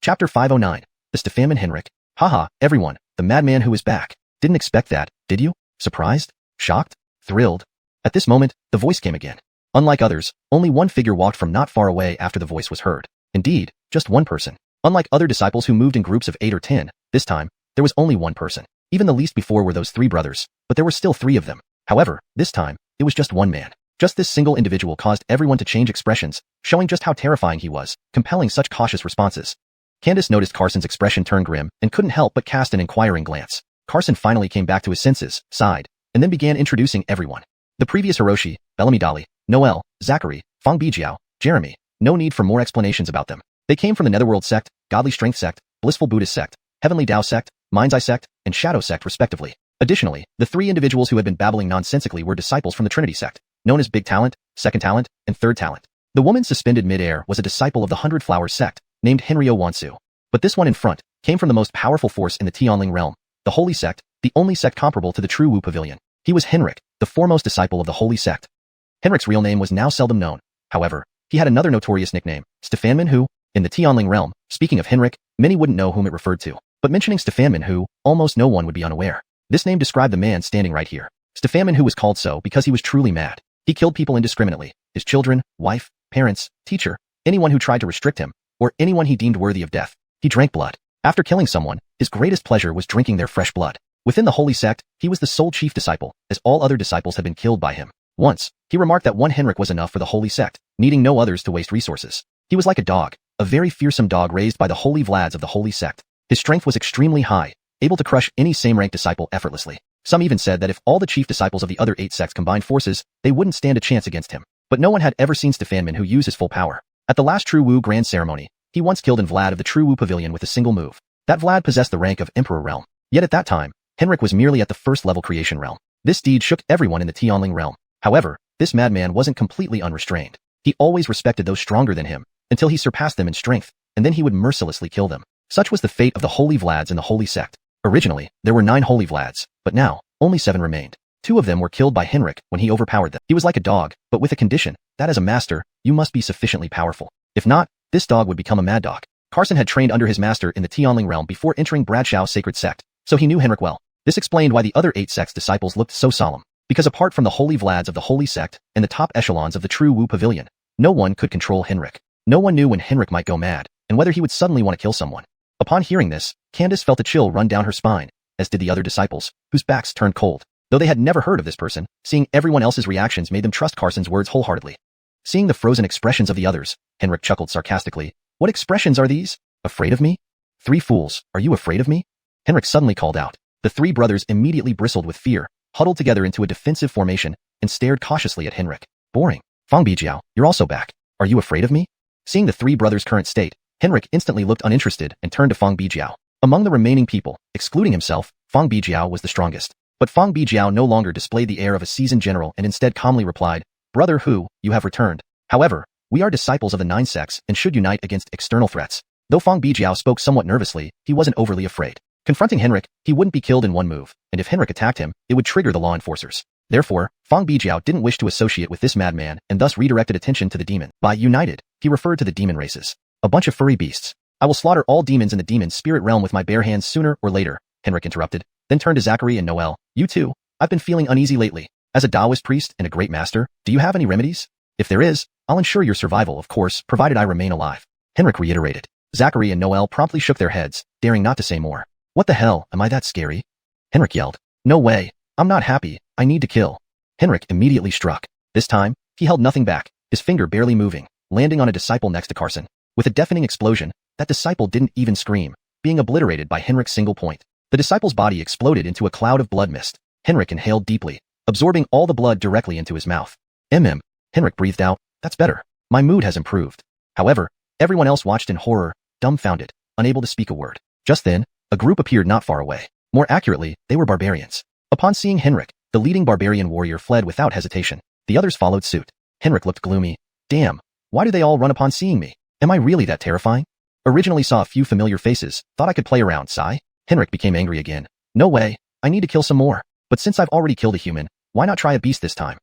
Chapter 509. The Stefanman Henrik. Haha, everyone, the madman who is back. Didn't expect that, did you? Surprised? Shocked? Thrilled? At this moment, the voice came again. Unlike others, only one figure walked from not far away after the voice was heard. Indeed, just one person. Unlike other disciples who moved in groups of 8 or 10, this time, there was only one person. Even the least before were those three brothers, but there were still 3 of them. However, this time, it was just one man. Just this single individual caused everyone to change expressions, showing just how terrifying he was, compelling such cautious responses. Candace noticed Carson's expression turn grim and couldn't help but cast an inquiring glance. Carson finally came back to his senses, sighed, and then began introducing everyone. The previous Hiroshi, Bellamy Dolly, Noel, Zachary, Fang Bijiao, Jeremy. No need for more explanations about them. They came from the Netherworld sect, Godly Strength sect, Blissful Buddhist sect, Heavenly Tao sect, Mind's Eye sect, and Shadow sect respectively. Additionally, the 3 individuals who had been babbling nonsensically were disciples from the Trinity sect, known as Big Talent, Second Talent, and Third Talent. The woman suspended mid-air was a disciple of the 100 Flowers sect, named Henryo Wansu. But this one in front came from the most powerful force in the Tianling realm, the Holy Sect, the only sect comparable to the True Wu Pavilion. He was Henrik, the foremost disciple of the Holy Sect. Henrik's real name was now seldom known. However, he had another notorious nickname, Stefanman who, in the Tianling realm, speaking of Henrik, many wouldn't know whom it referred to. But mentioning Stefanman who, almost no one would be unaware. This name described the man standing right here. Stefanman who was called so because he was truly mad. He killed people indiscriminately, his children, wife, parents, teacher, anyone who tried to restrict him, or anyone he deemed worthy of death. He drank blood. After killing someone, his greatest pleasure was drinking their fresh blood. Within the Holy Sect, he was the sole chief disciple, as all other disciples had been killed by him. Once, he remarked that one Henrik was enough for the Holy Sect, needing no others to waste resources. He was like a dog, a very fearsome dog raised by the Holy Vlads of the Holy Sect. His strength was extremely high, able to crush any same-rank disciple effortlessly. Some even said that if all the chief disciples of the other 8 sects combined forces, they wouldn't stand a chance against him. But no one had ever seen Stefanman who used his full power. At the last True Wu Grand Ceremony, he once killed an Vlad of the True Wu Pavilion with a single move. That Vlad possessed the rank of Emperor Realm. Yet at that time, Henrik was merely at the first level creation realm. This deed shook everyone in the Tianling realm. However, this madman wasn't completely unrestrained. He always respected those stronger than him, until he surpassed them in strength, and then he would mercilessly kill them. Such was the fate of the Holy Vlads in the Holy Sect. Originally, there were 9 Holy Vlads, but now, only 7 remained. 2 of them were killed by Henrik when he overpowered them. He was like a dog, but with a condition, that as a master, you must be sufficiently powerful. If not, this dog would become a mad dog. Carson had trained under his master in the Tianling realm before entering Bradshaw's sacred sect, so he knew Henrik well. This explained why the other 8 sect's disciples looked so solemn. Because apart from the Holy Vlads of the Holy Sect and the top echelons of the True Wu Pavilion, no one could control Henrik. No one knew when Henrik might go mad, and whether he would suddenly want to kill someone. Upon hearing this, Candace felt a chill run down her spine, as did the other disciples, whose backs turned cold. Though they had never heard of this person, seeing everyone else's reactions made them trust Carson's words wholeheartedly. Seeing the frozen expressions of the others, Henrik chuckled sarcastically. What expressions are these? Afraid of me? 3 fools, are you afraid of me? Henrik suddenly called out. The 3 brothers immediately bristled with fear, huddled together into a defensive formation, and stared cautiously at Henrik. Boring. Fang Bijiao, you're also back. Are you afraid of me? Seeing the 3 brothers' current state, Henrik instantly looked uninterested and turned to Fang Bijiao. Among the remaining people, excluding himself, Fang Bijiao was the strongest. But Fang Bijiao no longer displayed the air of a seasoned general and instead calmly replied, Brother Hu, you have returned. However, we are disciples of the 9 sects and should unite against external threats. Though Fang Bijiao spoke somewhat nervously, he wasn't overly afraid. Confronting Henrik, he wouldn't be killed in one move, and if Henrik attacked him, it would trigger the law enforcers. Therefore, Fang Bijiao didn't wish to associate with this madman and thus redirected attention to the demon. By united, he referred to the demon races. A bunch of furry beasts. I will slaughter all demons in the demon spirit realm with my bare hands sooner or later, Henrik interrupted, then turned to Zachary and Noel. You too. I've been feeling uneasy lately. As a Taoist priest and a great master, do you have any remedies? If there is, I'll ensure your survival, of course, provided I remain alive. Henrik reiterated. Zachary and Noel promptly shook their heads, daring not to say more. What the hell, am I that scary? Henrik yelled. No way. I'm not happy. I need to kill. Henrik immediately struck. This time, he held nothing back, his finger barely moving, landing on a disciple next to Carson. With a deafening explosion, that disciple didn't even scream, being obliterated by Henrik's single point. The disciple's body exploded into a cloud of blood mist. Henrik inhaled deeply, absorbing all the blood directly into his mouth. Henrik breathed out. That's better. My mood has improved. However, everyone else watched in horror, dumbfounded, unable to speak a word. Just then, a group appeared not far away. More accurately, they were barbarians. Upon seeing Henrik, the leading barbarian warrior fled without hesitation. The others followed suit. Henrik looked gloomy. Damn, why do they all run upon seeing me? Am I really that terrifying? Originally saw a few familiar faces, thought I could play around, sigh. Henrik became angry again. No way, I need to kill some more. But since I've already killed a human, why not try a beast this time?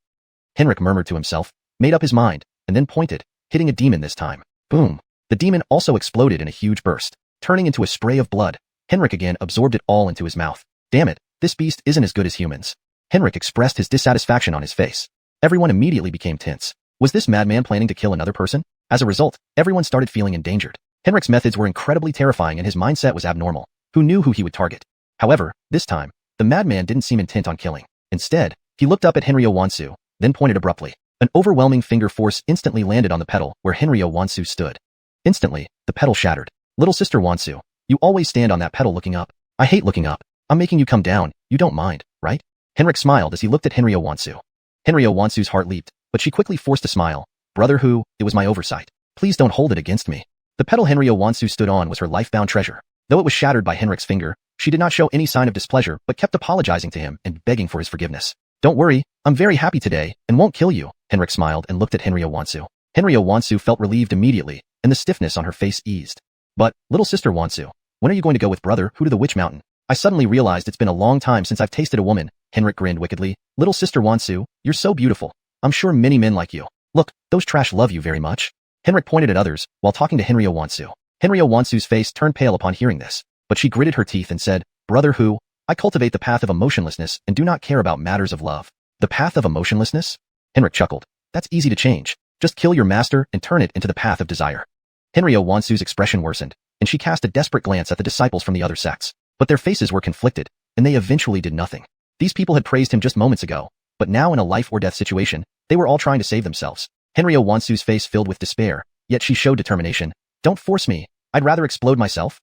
Henrik murmured to himself, made up his mind, and then pointed, hitting a demon this time. Boom. The demon also exploded in a huge burst, turning into a spray of blood. Henrik again absorbed it all into his mouth. Damn it, this beast isn't as good as humans. Henrik expressed his dissatisfaction on his face. Everyone immediately became tense. Was this madman planning to kill another person? As a result, everyone started feeling endangered. Henrik's methods were incredibly terrifying and his mindset was abnormal. Who knew who he would target? However, this time, the madman didn't seem intent on killing. Instead, he looked up at Henryo Wansu, then pointed abruptly. An overwhelming finger force instantly landed on the pedal where Henryo Wansu stood. Instantly, the pedal shattered. Little sister Wansu, you always stand on that pedal looking up. I hate looking up. I'm making you come down, you don't mind, right? Henrik smiled as he looked at Henryo Wansu. Henryo Wansu's heart leaped, but she quickly forced a smile. Brother Hu, it was my oversight. Please don't hold it against me. The pedal Henryo Wansu stood on was her life-bound treasure. Though it was shattered by Henrik's finger, she did not show any sign of displeasure but kept apologizing to him and begging for his forgiveness. Don't worry, I'm very happy today and won't kill you. Henrik smiled and looked at Henryo Wansu. Henryo Wansu felt relieved immediately, and the stiffness on her face eased. But, little sister Wansu, when are you going to go with Brother Hu to the Witch Mountain? I suddenly realized it's been a long time since I've tasted a woman. Henrik grinned wickedly. Little sister Wansu, you're so beautiful. I'm sure many men like you. Look, those trash love you very much. Henrik pointed at others while talking to Henryo Wansu. Henryo Wansu's face turned pale upon hearing this, but she gritted her teeth and said, Brother Hu, I cultivate the path of emotionlessness and do not care about matters of love. The path of emotionlessness? Henrik chuckled. That's easy to change. Just kill your master and turn it into the path of desire. Henryo Wansu's expression worsened, and she cast a desperate glance at the disciples from the other sects. But their faces were conflicted, and they eventually did nothing. These people had praised him just moments ago, but now in a life-or-death situation, they were all trying to save themselves. Henryo Wansu's face filled with despair, yet she showed determination. Don't force me. I'd rather explode myself.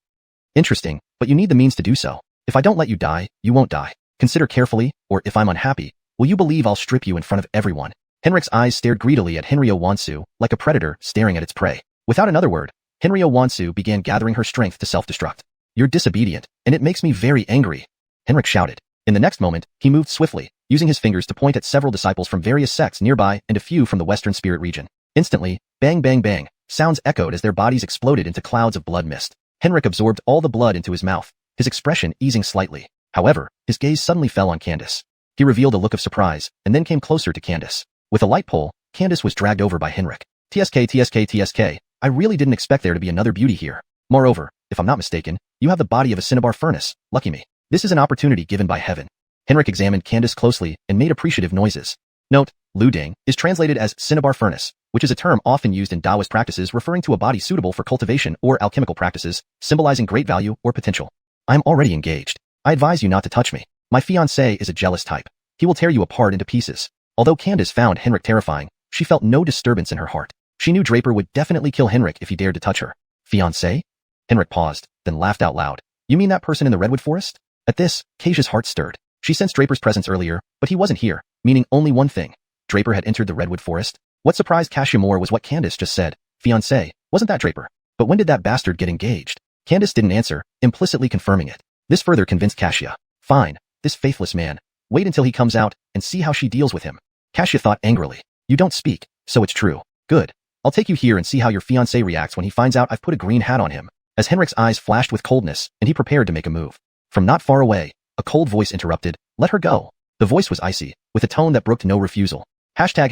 Interesting, but you need the means to do so. If I don't let you die, you won't die. Consider carefully, or if I'm unhappy, will you believe I'll strip you in front of everyone? Henrik's eyes stared greedily at Henryo Wansu, like a predator staring at its prey. Without another word, Henryo Wansu began gathering her strength to self-destruct. You're disobedient, and it makes me very angry, Henrik shouted. In the next moment, he moved swiftly, using his fingers to point at several disciples from various sects nearby and a few from the Western Spirit region. Instantly, bang bang bang, Sounds echoed as their bodies exploded into clouds of blood mist. Henrik absorbed all the blood into his mouth, his expression easing slightly. However, his gaze suddenly fell on Candace. He revealed a look of surprise, and then came closer to Candace. With a light pull, Candace was dragged over by Henrik. TSK, I really didn't expect there to be another beauty here. Moreover, if I'm not mistaken, you have the body of a cinnabar furnace. Lucky me. This is an opportunity given by heaven. Henrik examined Candace closely and made appreciative noises. Note, Luding is translated as cinnabar furnace, which is a term often used in Taoist practices referring to a body suitable for cultivation or alchemical practices, symbolizing great value or potential. I'm already engaged. I advise you not to touch me. My fiancé is a jealous type. He will tear you apart into pieces. Although Candace found Henrik terrifying, she felt no disturbance in her heart. She knew Draper would definitely kill Henrik if he dared to touch her. Fiancé? Henrik paused, then laughed out loud. You mean that person in the redwood forest? At this, Xiaxia's heart stirred. She sensed Draper's presence earlier, but he wasn't here, meaning only one thing. Draper had entered the redwood forest. What surprised Xiaxia more was what Candace just said. Fiancé, wasn't that Draper? But when did that bastard get engaged? Candace didn't answer, implicitly confirming it. This further convinced Xiaxia. Fine, this faithless man. Wait until he comes out and see how she deals with him. Xiaxia thought angrily. You don't speak, so it's true. Good. I'll take you here and see how your fiancé reacts when he finds out I've put a green hat on him. As Henrik's eyes flashed with coldness, and he prepared to make a move. From not far away, a cold voice interrupted. Let her go. The voice was icy, with a tone that brooked no refusal. Hashtag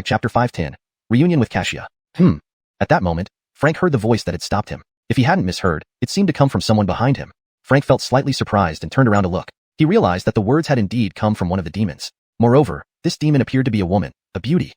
chapter 510. Reunion with Xiaxia. At that moment, Frank heard the voice that had stopped him. If he hadn't misheard, it seemed to come from someone behind him. Frank felt slightly surprised and turned around to look. He realized that the words had indeed come from one of the demons. Moreover, this demon appeared to be a woman, a beauty.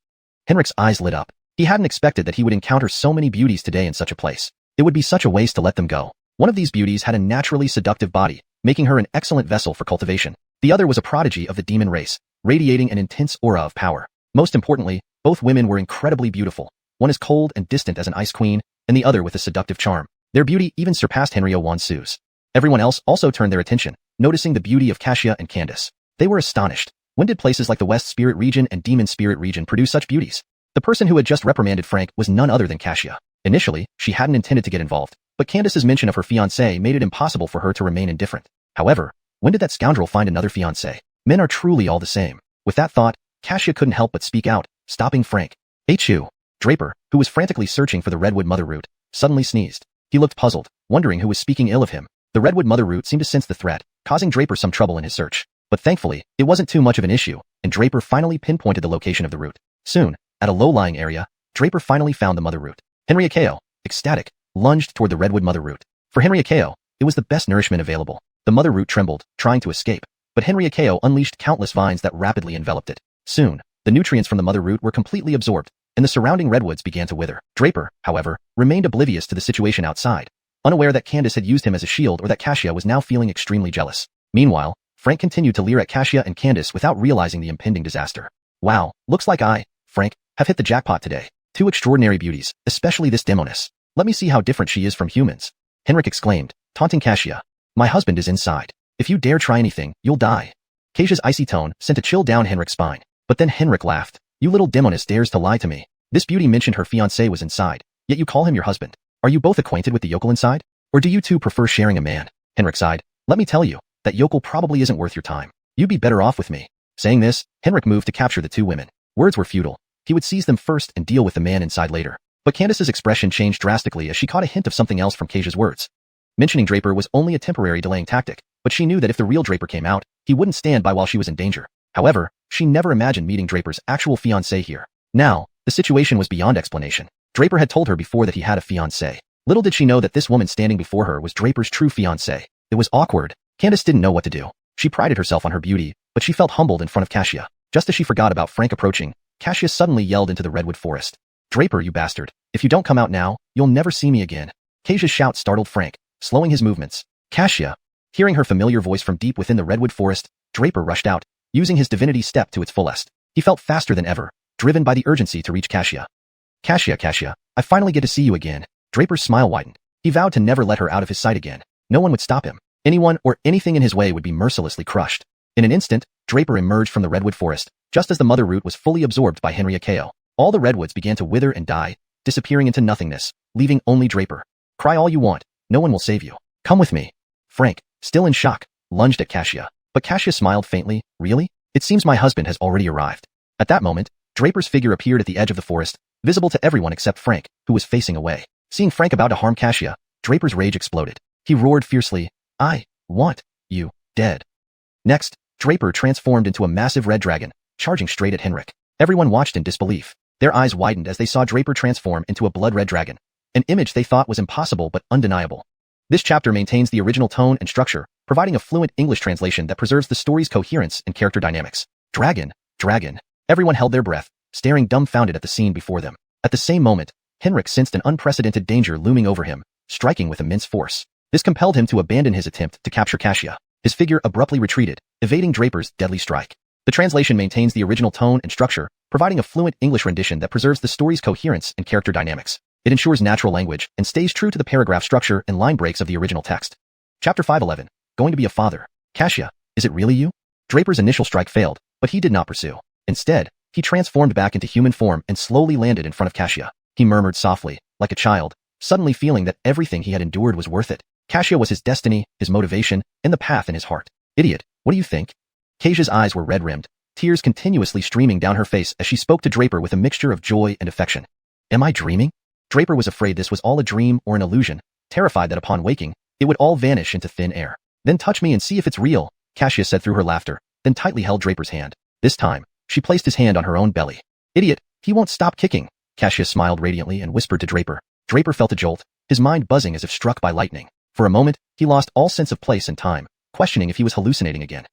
Henrik's eyes lit up. He hadn't expected that he would encounter so many beauties today in such a place. It would be such a waste to let them go. One of these beauties had a naturally seductive body, making her an excellent vessel for cultivation. The other was a prodigy of the demon race, radiating an intense aura of power. Most importantly, both women were incredibly beautiful. One as cold and distant as an ice queen, and the other with a seductive charm. Their beauty even surpassed Henrio Wansu's. Everyone else also turned their attention, noticing the beauty of Xiaxia and Candace. They were astonished. When did places like the West Spirit Region and Demon Spirit Region produce such beauties? The person who had just reprimanded Frank was none other than Xiaxia. Initially, she hadn't intended to get involved, but Candace's mention of her fiancé made it impossible for her to remain indifferent. However, when did that scoundrel find another fiancé? Men are truly all the same. With that thought, Xiaxia couldn't help but speak out, stopping Frank. H.U. Draper, who was frantically searching for the redwood mother root, suddenly sneezed. He looked puzzled, wondering who was speaking ill of him. The redwood mother root seemed to sense the threat, causing Draper some trouble in his search. But thankfully, it wasn't too much of an issue, and Draper finally pinpointed the location of the root. Soon, at a low-lying area, Draper finally found the mother root. Henriakeo, ecstatic, lunged toward the redwood mother root. For Henriakeo, it was the best nourishment available. The mother root trembled, trying to escape, but Henriakeo unleashed countless vines that rapidly enveloped it. Soon, the nutrients from the mother root were completely absorbed, and the surrounding redwoods began to wither. Draper, however, remained oblivious to the situation outside, unaware that Candace had used him as a shield or that Xiaxia was now feeling extremely jealous. Meanwhile, Frank continued to leer at Xiaxia and Candace without realizing the impending disaster. Wow, looks like Frank, have hit the jackpot today. Two extraordinary beauties, especially this demoness. Let me see how different she is from humans. Henrik exclaimed, taunting Xiaxia. My husband is inside. If you dare try anything, you'll die. Xiaxia's icy tone sent a chill down Henrik's spine. But then Henrik laughed. You little demoness dares to lie to me. This beauty mentioned her fiancé was inside, yet you call him your husband. Are you both acquainted with the yokel inside? Or do you two prefer sharing a man? Henrik sighed. Let me tell you, that yokel probably isn't worth your time. You'd be better off with me. Saying this, Henrik moved to capture the two women. Words were futile. He would seize them first and deal with the man inside later. But Candace's expression changed drastically as she caught a hint of something else from Xiaxia's words. Mentioning Draper was only a temporary delaying tactic, but she knew that if the real Draper came out, he wouldn't stand by while she was in danger. However, she never imagined meeting Draper's actual fiancé here. Now, the situation was beyond explanation. Draper had told her before that he had a fiancé. Little did she know that this woman standing before her was Draper's true fiancé. It was awkward. Candace didn't know what to do. She prided herself on her beauty, but she felt humbled in front of Xiaxia. Just as she forgot about Frank approaching, Xiaxia suddenly yelled into the redwood forest. Draper, you bastard. If you don't come out now, you'll never see me again. Xiaxia's shout startled Frank, slowing his movements. Xiaxia. Hearing her familiar voice from deep within the redwood forest, Draper rushed out, using his divinity step to its fullest. He felt faster than ever, driven by the urgency to reach Xiaxia. Xiaxia, I finally get to see you again. Draper's smile widened. He vowed to never let her out of his sight again. No one would stop him. Anyone or anything in his way would be mercilessly crushed. In an instant, Draper emerged from the redwood forest, just as the mother root was fully absorbed by Henriakeo. All the redwoods began to wither and die, disappearing into nothingness, leaving only Draper. Cry all you want, no one will save you. Come with me. Frank, still in shock, lunged at Xiaxia. But Xiaxia smiled faintly. Really? It seems my husband has already arrived. At that moment, Draper's figure appeared at the edge of the forest, visible to everyone except Frank, who was facing away. Seeing Frank about to harm xianxia, Draper's rage exploded. He roared fiercely, "I want you dead." Next, Draper transformed into a massive red dragon, charging straight at Henrik. Everyone watched in disbelief. Their eyes widened as they saw Draper transform into a blood-red dragon, an image they thought was impossible but undeniable. This chapter maintains the original tone and structure, providing a fluent English translation that preserves the story's coherence and character dynamics. Dragon, dragon. Everyone held their breath, staring dumbfounded at the scene before them. At the same moment, Henrik sensed an unprecedented danger looming over him, striking with immense force. This compelled him to abandon his attempt to capture xianxia. His figure abruptly retreated, evading Draper's deadly strike. The translation maintains the original tone and structure, providing a fluent English rendition that preserves the story's coherence and character dynamics. It ensures natural language and stays true to the paragraph structure and line breaks of the original text. Chapter 5:11. Going to be a father. xianxia, is it really you? Draper's initial strike failed, but he did not pursue. Instead, he transformed back into human form and slowly landed in front of xianxia. He murmured softly, like a child, suddenly feeling that everything he had endured was worth it. xianxia was his destiny, his motivation, and the path in his heart. Idiot, what do you think? xiaxia's eyes were red-rimmed, tears continuously streaming down her face as she spoke to Draper with a mixture of joy and affection. Am I dreaming? Draper was afraid this was all a dream or an illusion, terrified that upon waking, it would all vanish into thin air. Then touch me and see if it's real, xianxia said through her laughter, then tightly held Draper's hand. This time, she placed his hand on her own belly. Idiot, he won't stop kicking. xianxia smiled radiantly and whispered to Draper. Draper felt a jolt, his mind buzzing as if struck by lightning. For a moment, he lost all sense of place and time, questioning if he was hallucinating again.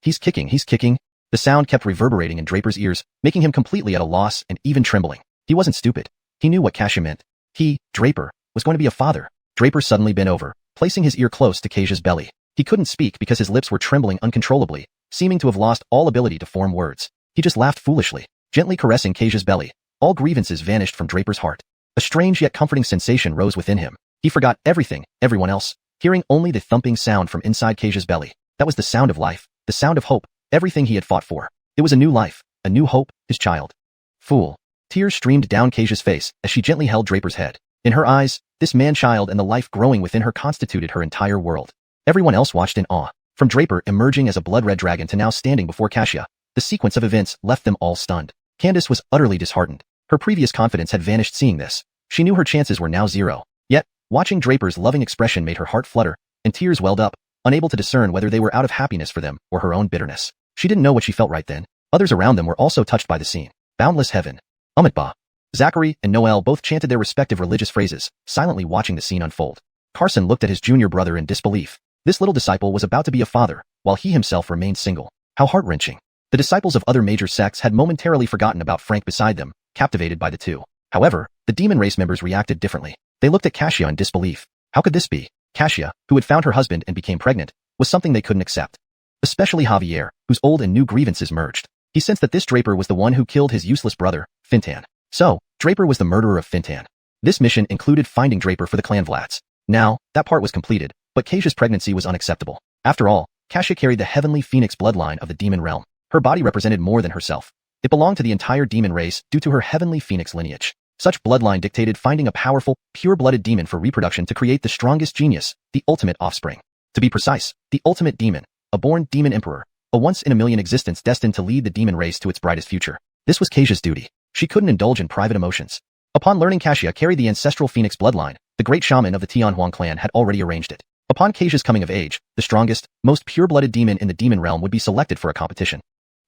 He's kicking. The sound kept reverberating in Draper's ears, making him completely at a loss and even trembling. He wasn't stupid. He knew what xianxia meant. He, Draper, was going to be a father. Draper suddenly bent over, placing his ear close to xiaxia's belly. He couldn't speak because his lips were trembling uncontrollably, seeming to have lost all ability to form words. He just laughed foolishly, gently caressing xiaxia's belly. All grievances vanished from Draper's heart. A strange yet comforting sensation rose within him. He forgot everything, everyone else, hearing only the thumping sound from inside xiaxia's belly. That was the sound of life, the sound of hope, everything he had fought for. It was a new life, a new hope, his child. Fool. Tears streamed down xiaxia's face as she gently held Draper's head. In her eyes, this man-child and the life growing within her constituted her entire world. Everyone else watched in awe. From Draper emerging as a blood-red dragon to now standing before xianxia, the sequence of events left them all stunned. Candace was utterly disheartened. Her previous confidence had vanished seeing this. She knew her chances were now zero. Yet, watching Draper's loving expression made her heart flutter, and tears welled up, unable to discern whether they were out of happiness for them or her own bitterness. She didn't know what she felt right then. Others around them were also touched by the scene. Boundless heaven. Amitba. Zachary and Noel both chanted their respective religious phrases, silently watching the scene unfold. Carson looked at his junior brother in disbelief. This little disciple was about to be a father, while he himself remained single. How heart-wrenching. The disciples of other major sects had momentarily forgotten about Frank beside them, captivated by the two. However, the demon race members reacted differently. They looked at xianxia in disbelief. How could this be? xianxia, who had found her husband and became pregnant, was something they couldn't accept. Especially Javier, whose old and new grievances merged. He sensed that this Draper was the one who killed his useless brother, Fintan. So, Draper was the murderer of Fintan. This mission included finding Draper for the clan Vlads. Now, that part was completed, but xiaxia's pregnancy was unacceptable. After all, xianxia carried the heavenly phoenix bloodline of the demon realm. Her body represented more than herself. It belonged to the entire demon race due to her heavenly phoenix lineage. Such bloodline dictated finding a powerful, pure-blooded demon for reproduction to create the strongest genius, the ultimate offspring. To be precise, the ultimate demon, a born demon emperor, a once-in-a-million existence destined to lead the demon race to its brightest future. This was xiaxia's duty. She couldn't indulge in private emotions. Upon learning xianxia carried the ancestral phoenix bloodline, the great shaman of the Tianhuang clan had already arranged it. Upon xiaxia's coming of age, the strongest, most pure-blooded demon in the demon realm would be selected for a competition.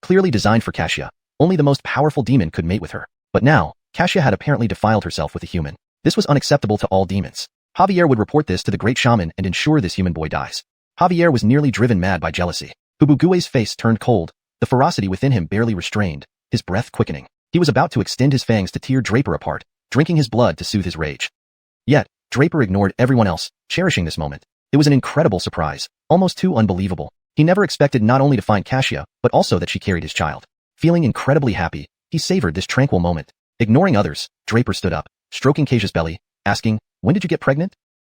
Clearly designed for xianxia, only the most powerful demon could mate with her. But now, xianxia had apparently defiled herself with a human. This was unacceptable to all demons. Javier would report this to the great shaman and ensure this human boy dies. Javier was nearly driven mad by jealousy. Hubugue's face turned cold, the ferocity within him barely restrained, his breath quickening. He was about to extend his fangs to tear Draper apart, drinking his blood to soothe his rage. Yet, Draper ignored everyone else, cherishing this moment. It was an incredible surprise, almost too unbelievable. He never expected not only to find xianxia, but also that she carried his child. Feeling incredibly happy, he savored this tranquil moment. Ignoring others, Draper stood up, stroking xiaxia's belly, asking, "When did you get pregnant?"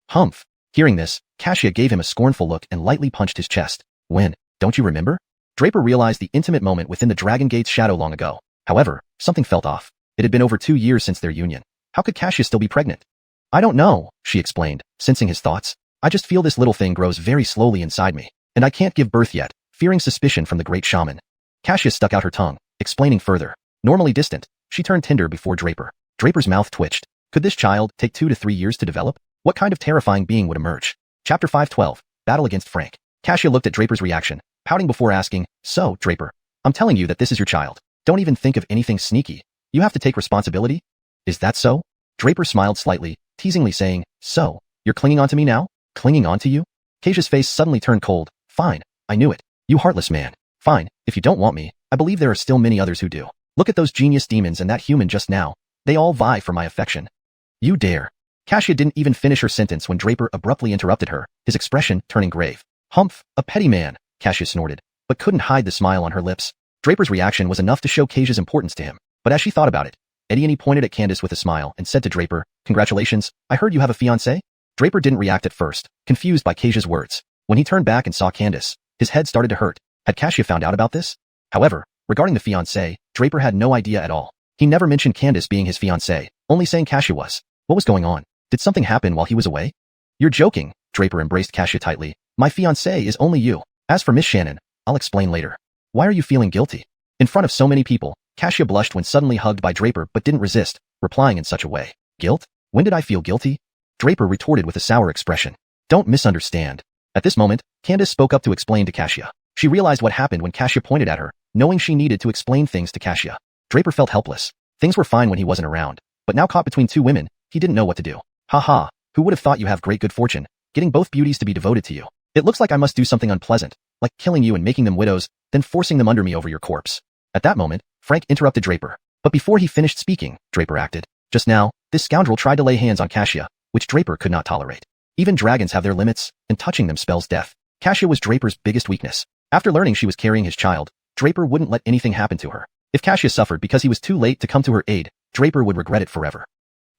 Humph. Hearing this, xianxia gave him a scornful look and lightly punched his chest. When? Don't you remember? Draper realized the intimate moment within the Dragon Gate's shadow long ago. However, something felt off. It had been over 2 years since their union. How could xianxia still be pregnant? I don't know, she explained, sensing his thoughts. I just feel this little thing grows very slowly inside me, and I can't give birth yet, fearing suspicion from the great shaman. xianxia stuck out her tongue, explaining further. Normally distant, she turned tender before Draper. Draper's mouth twitched. Could this child take 2 to 3 years to develop? What kind of terrifying being would emerge? Chapter 512, Battle Against Frank. Xiaxia looked at Draper's reaction, pouting before asking, "So, Draper, I'm telling you that this is your child. Don't even think of anything sneaky. You have to take responsibility? Is that so?" Draper smiled slightly, teasingly saying, "So, you're clinging onto me now? Clinging onto you?" Xiaxia's face suddenly turned cold. "Fine, I knew it. You heartless man. Fine, if you don't want me, I believe there are still many others who do. Look at those genius demons and that human just now. They all vie for my affection." "You dare." Xiaxia didn't even finish her sentence when Draper abruptly interrupted her, his expression turning grave. "Humph, a petty man," Xiaxia snorted, but couldn't hide the smile on her lips. Draper's reaction was enough to show Xiaxia's importance to him, but as she thought about it, Eddie pointed at Candace with a smile and said to Draper, "Congratulations, I heard you have a fiancé?" Draper didn't react at first, confused by Xiaxia's words. When he turned back and saw Candace, his head started to hurt. Had Xiaxia found out about this? However, regarding the fiancé, Draper had no idea at all. He never mentioned Candace being his fiancé, only saying Xiaxia was. What was going on? Did something happen while he was away? "You're joking," Draper embraced Xiaxia tightly. "My fiancé is only you. As for Miss Shannon, I'll explain later." "Why are you feeling guilty?" In front of so many people, Xiaxia blushed when suddenly hugged by Draper but didn't resist, replying in such a way. "Guilt? When did I feel guilty?" Draper retorted with a sour expression. "Don't misunderstand." At this moment, Candace spoke up to explain to Xiaxia. She realized what happened when Xiaxia pointed at her, knowing she needed to explain things to Xiaxia. Draper felt helpless. Things were fine when he wasn't around, but now caught between 2 women, he didn't know what to do. "Ha, who would have thought you have great good fortune, getting both beauties to be devoted to you? It looks like I must do something unpleasant, like killing you and making them widows, then forcing them under me over your corpse." At that moment, Frank interrupted Draper. But before he finished speaking, Draper acted. Just now, this scoundrel tried to lay hands on Xiaxia, which Draper could not tolerate. Even dragons have their limits, and touching them spells death. Xiaxia was Draper's biggest weakness. After learning she was carrying his child, Draper wouldn't let anything happen to her. If Xiaxia suffered because he was too late to come to her aid, Draper would regret it forever.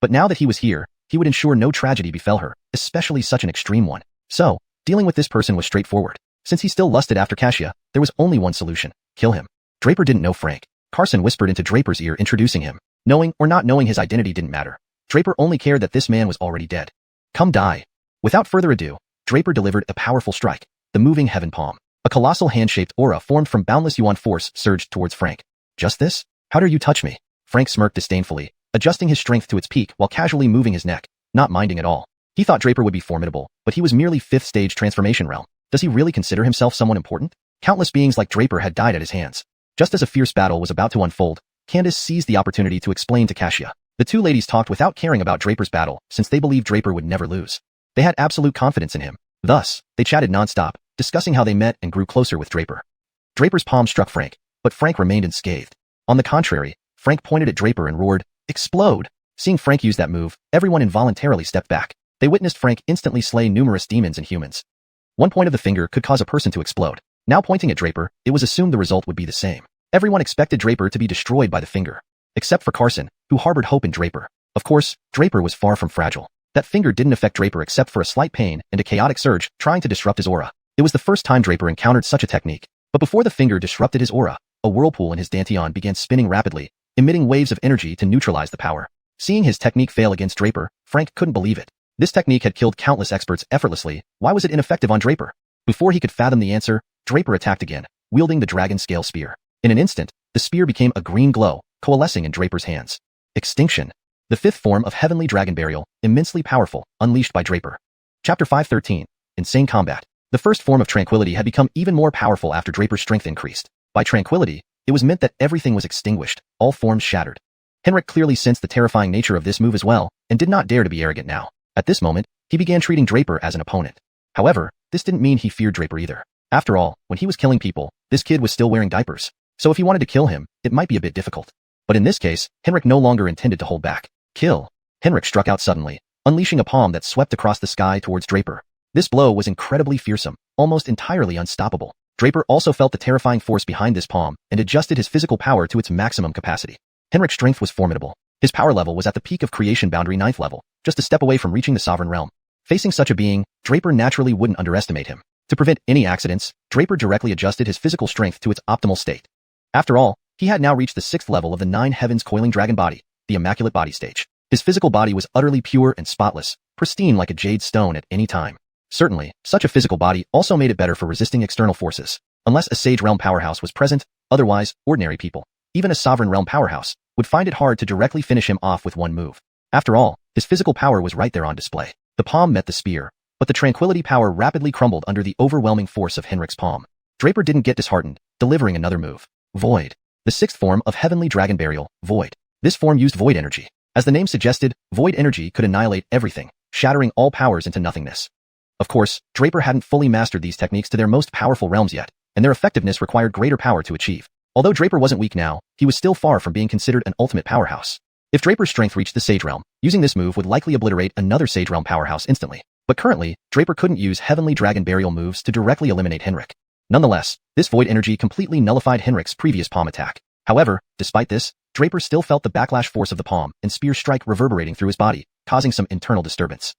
But now that he was here, he would ensure no tragedy befell her, especially such an extreme one. So, dealing with this person was straightforward. Since he still lusted after Xiaxia, there was only one solution: kill him. Draper didn't know Frank. Carson whispered into Draper's ear introducing him. Knowing or not knowing his identity didn't matter. Draper only cared that this man was already dead. "Come die." Without further ado, Draper delivered a powerful strike, the moving heaven palm. A colossal hand-shaped aura formed from boundless yuan force surged towards Frank. "Just this? How dare you touch me?" Frank smirked disdainfully, adjusting his strength to its peak while casually moving his neck, not minding at all. He thought Draper would be formidable, but he was merely 5th stage transformation realm. Does he really consider himself someone important? Countless beings like Draper had died at his hands. Just as a fierce battle was about to unfold, Candace seized the opportunity to explain to Xiaxia. The 2 ladies talked without caring about Draper's battle, since they believed Draper would never lose. They had absolute confidence in him. Thus, they chatted non-stop, discussing how they met and grew closer with Draper. Draper's palm struck Frank, but Frank remained unscathed. On the contrary, Frank pointed at Draper and roared, "Explode!" Seeing Frank use that move, everyone involuntarily stepped back. They witnessed Frank instantly slay numerous demons and humans. One point of the finger could cause a person to explode. Now pointing at Draper, it was assumed the result would be the same. Everyone expected Draper to be destroyed by the finger. Except for Carson, who harbored hope in Draper. Of course, Draper was far from fragile. That finger didn't affect Draper except for a slight pain and a chaotic surge trying to disrupt his aura. It was the first time Draper encountered such a technique. But before the finger disrupted his aura, a whirlpool in his dantian began spinning rapidly, emitting waves of energy to neutralize the power. Seeing his technique fail against Draper, Frank couldn't believe it. This technique had killed countless experts effortlessly. Why was it ineffective on Draper? Before he could fathom the answer, Draper attacked again, wielding the dragon scale spear. In an instant, the spear became a green glow, coalescing in Draper's hands. Extinction. The 5th form of heavenly dragon burial, immensely powerful, unleashed by Draper. Chapter 513. Insane combat. The first form of tranquility had become even more powerful after Draper's strength increased. By tranquility, it was meant that everything was extinguished, all forms shattered. Henrik clearly sensed the terrifying nature of this move as well, and did not dare to be arrogant now. At this moment, he began treating Draper as an opponent. However, this didn't mean he feared Draper either. After all, when he was killing people, this kid was still wearing diapers. So if he wanted to kill him, it might be a bit difficult. But in this case, Henrik no longer intended to hold back. Kill. Henrik struck out suddenly, unleashing a palm that swept across the sky towards Draper. This blow was incredibly fearsome, almost entirely unstoppable. Draper also felt the terrifying force behind this palm and adjusted his physical power to its maximum capacity. Henrik's strength was formidable. His power level was at the peak of creation boundary 9th level, just a step away from reaching the sovereign realm. Facing such a being, Draper naturally wouldn't underestimate him. To prevent any accidents, Draper directly adjusted his physical strength to its optimal state. After all, he had now reached the 6th level of the 9 heavens coiling dragon body, the immaculate body stage. His physical body was utterly pure and spotless, pristine like a jade stone at any time. Certainly, such a physical body also made it better for resisting external forces. Unless a Sage Realm powerhouse was present, otherwise, ordinary people. even a sovereign realm powerhouse, would find it hard to directly finish him off with one move. After all, his physical power was right there on display. The palm met the spear, but the tranquility power rapidly crumbled under the overwhelming force of Henrik's palm. Draper didn't get disheartened, delivering another move. Void. The sixth form of Heavenly Dragon Burial, Void. This form used void energy. As the name suggested, void energy could annihilate everything, shattering all powers into nothingness. Of course, Draper hadn't fully mastered these techniques to their most powerful realms yet, and their effectiveness required greater power to achieve. Although Draper wasn't weak now, he was still far from being considered an ultimate powerhouse. If Draper's strength reached the Sage Realm, using this move would likely obliterate another Sage Realm powerhouse instantly. But currently, Draper couldn't use Heavenly Dragon Burial moves to directly eliminate Henrik. Nonetheless, this void energy completely nullified Henrik's previous palm attack. However, despite this, Draper still felt the backlash force of the palm and spear strike reverberating through his body, causing some internal disturbance.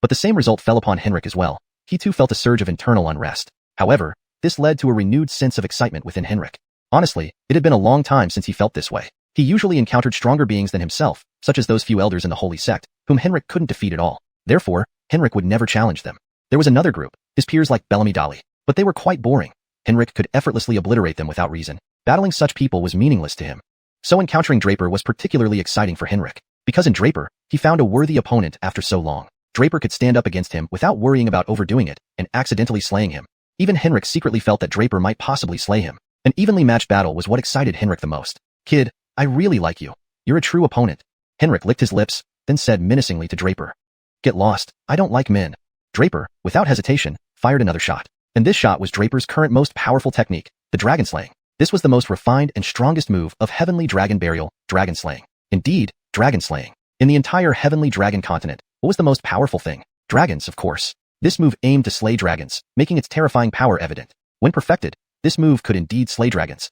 But the same result fell upon Henrik as well. He too felt a surge of internal unrest. However, this led to a renewed sense of excitement within Henrik. Honestly, it had been a long time since he felt this way. He usually encountered stronger beings than himself, such as those few elders in the Holy Sect, whom Henrik couldn't defeat at all. Therefore, Henrik would never challenge them. There was another group, his peers like Bellamy Dolly, but they were quite boring. Henrik could effortlessly obliterate them without reason. Battling such people was meaningless to him. So encountering Draper was particularly exciting for Henrik, because in Draper, he found a worthy opponent after so long. Draper could stand up against him without worrying about overdoing it and accidentally slaying him. Even Henrik secretly felt that Draper might possibly slay him. An evenly matched battle was what excited Henrik the most. Kid, I really like you. You're a true opponent. Henrik licked his lips, then said menacingly to Draper. Get lost, I don't like men. Draper, without hesitation, fired another shot. And this shot was Draper's current most powerful technique, the dragon slaying. This was the most refined and strongest move of Heavenly Dragon Burial, dragon slaying. Indeed, dragon slaying. In the entire Heavenly Dragon continent, what was the most powerful thing? Dragons, of course. This move aimed to slay dragons, making its terrifying power evident. When perfected, this move could indeed slay dragons.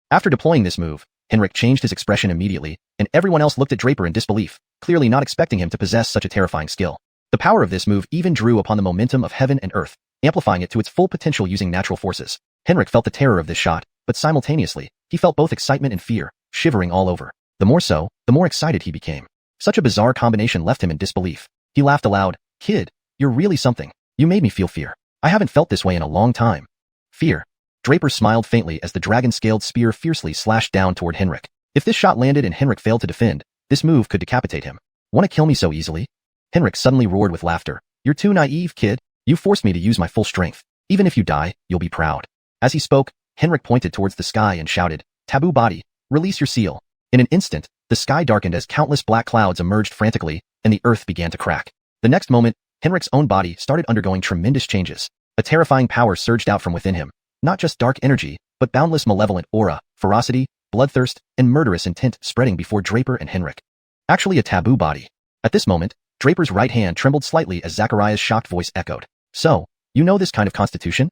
After deploying this move, Henrik changed his expression immediately, and everyone else looked at Draper in disbelief, clearly not expecting him to possess such a terrifying skill. The power of this move even drew upon the momentum of heaven and earth, amplifying it to its full potential using natural forces. Henrik felt the terror of this shot, but simultaneously, he felt both excitement and fear, shivering all over. The more so, the more excited he became. Such a bizarre combination left him in disbelief. He laughed aloud. Kid, you're really something. You made me feel fear. I haven't felt this way in a long time. Fear. Draper smiled faintly as the dragon-scaled spear fiercely slashed down toward Henrik. If this shot landed and Henrik failed to defend, this move could decapitate him. Want to kill me so easily? Henrik suddenly roared with laughter. You're too naive, kid. You forced me to use my full strength. Even if you die, you'll be proud. As he spoke, Henrik pointed towards the sky and shouted, Taboo body, release your seal. In an instant, the sky darkened as countless black clouds emerged frantically, and the earth began to crack. The next moment, Henrik's own body started undergoing tremendous changes. A terrifying power surged out from within him. Not just dark energy, but boundless malevolent aura, ferocity, bloodthirst, and murderous intent spreading before Draper and Henrik. Actually a taboo body. At this moment, Draper's right hand trembled slightly as Zachariah's shocked voice echoed. So, you know this kind of constitution?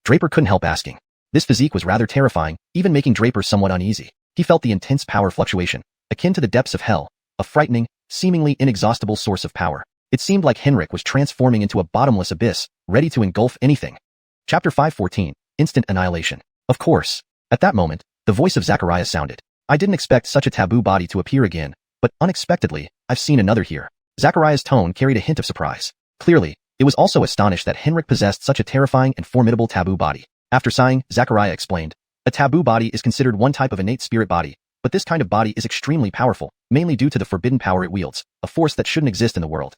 Draper couldn't help asking. This physique was rather terrifying, even making Draper somewhat uneasy. He felt the intense power fluctuation, akin to the depths of hell, a frightening, seemingly inexhaustible source of power. It seemed like Henrik was transforming into a bottomless abyss, ready to engulf anything. Chapter 514, Instant Annihilation. Of course. At that moment, the voice of Zachariah sounded. I didn't expect such a taboo body to appear again, but unexpectedly, I've seen another here. Zachariah's tone carried a hint of surprise. Clearly, it was also astonished that Henrik possessed such a terrifying and formidable taboo body. After sighing, Zachariah explained, a taboo body is considered one type of innate spirit body, but this kind of body is extremely powerful, mainly due to the forbidden power it wields, a force that shouldn't exist in the world.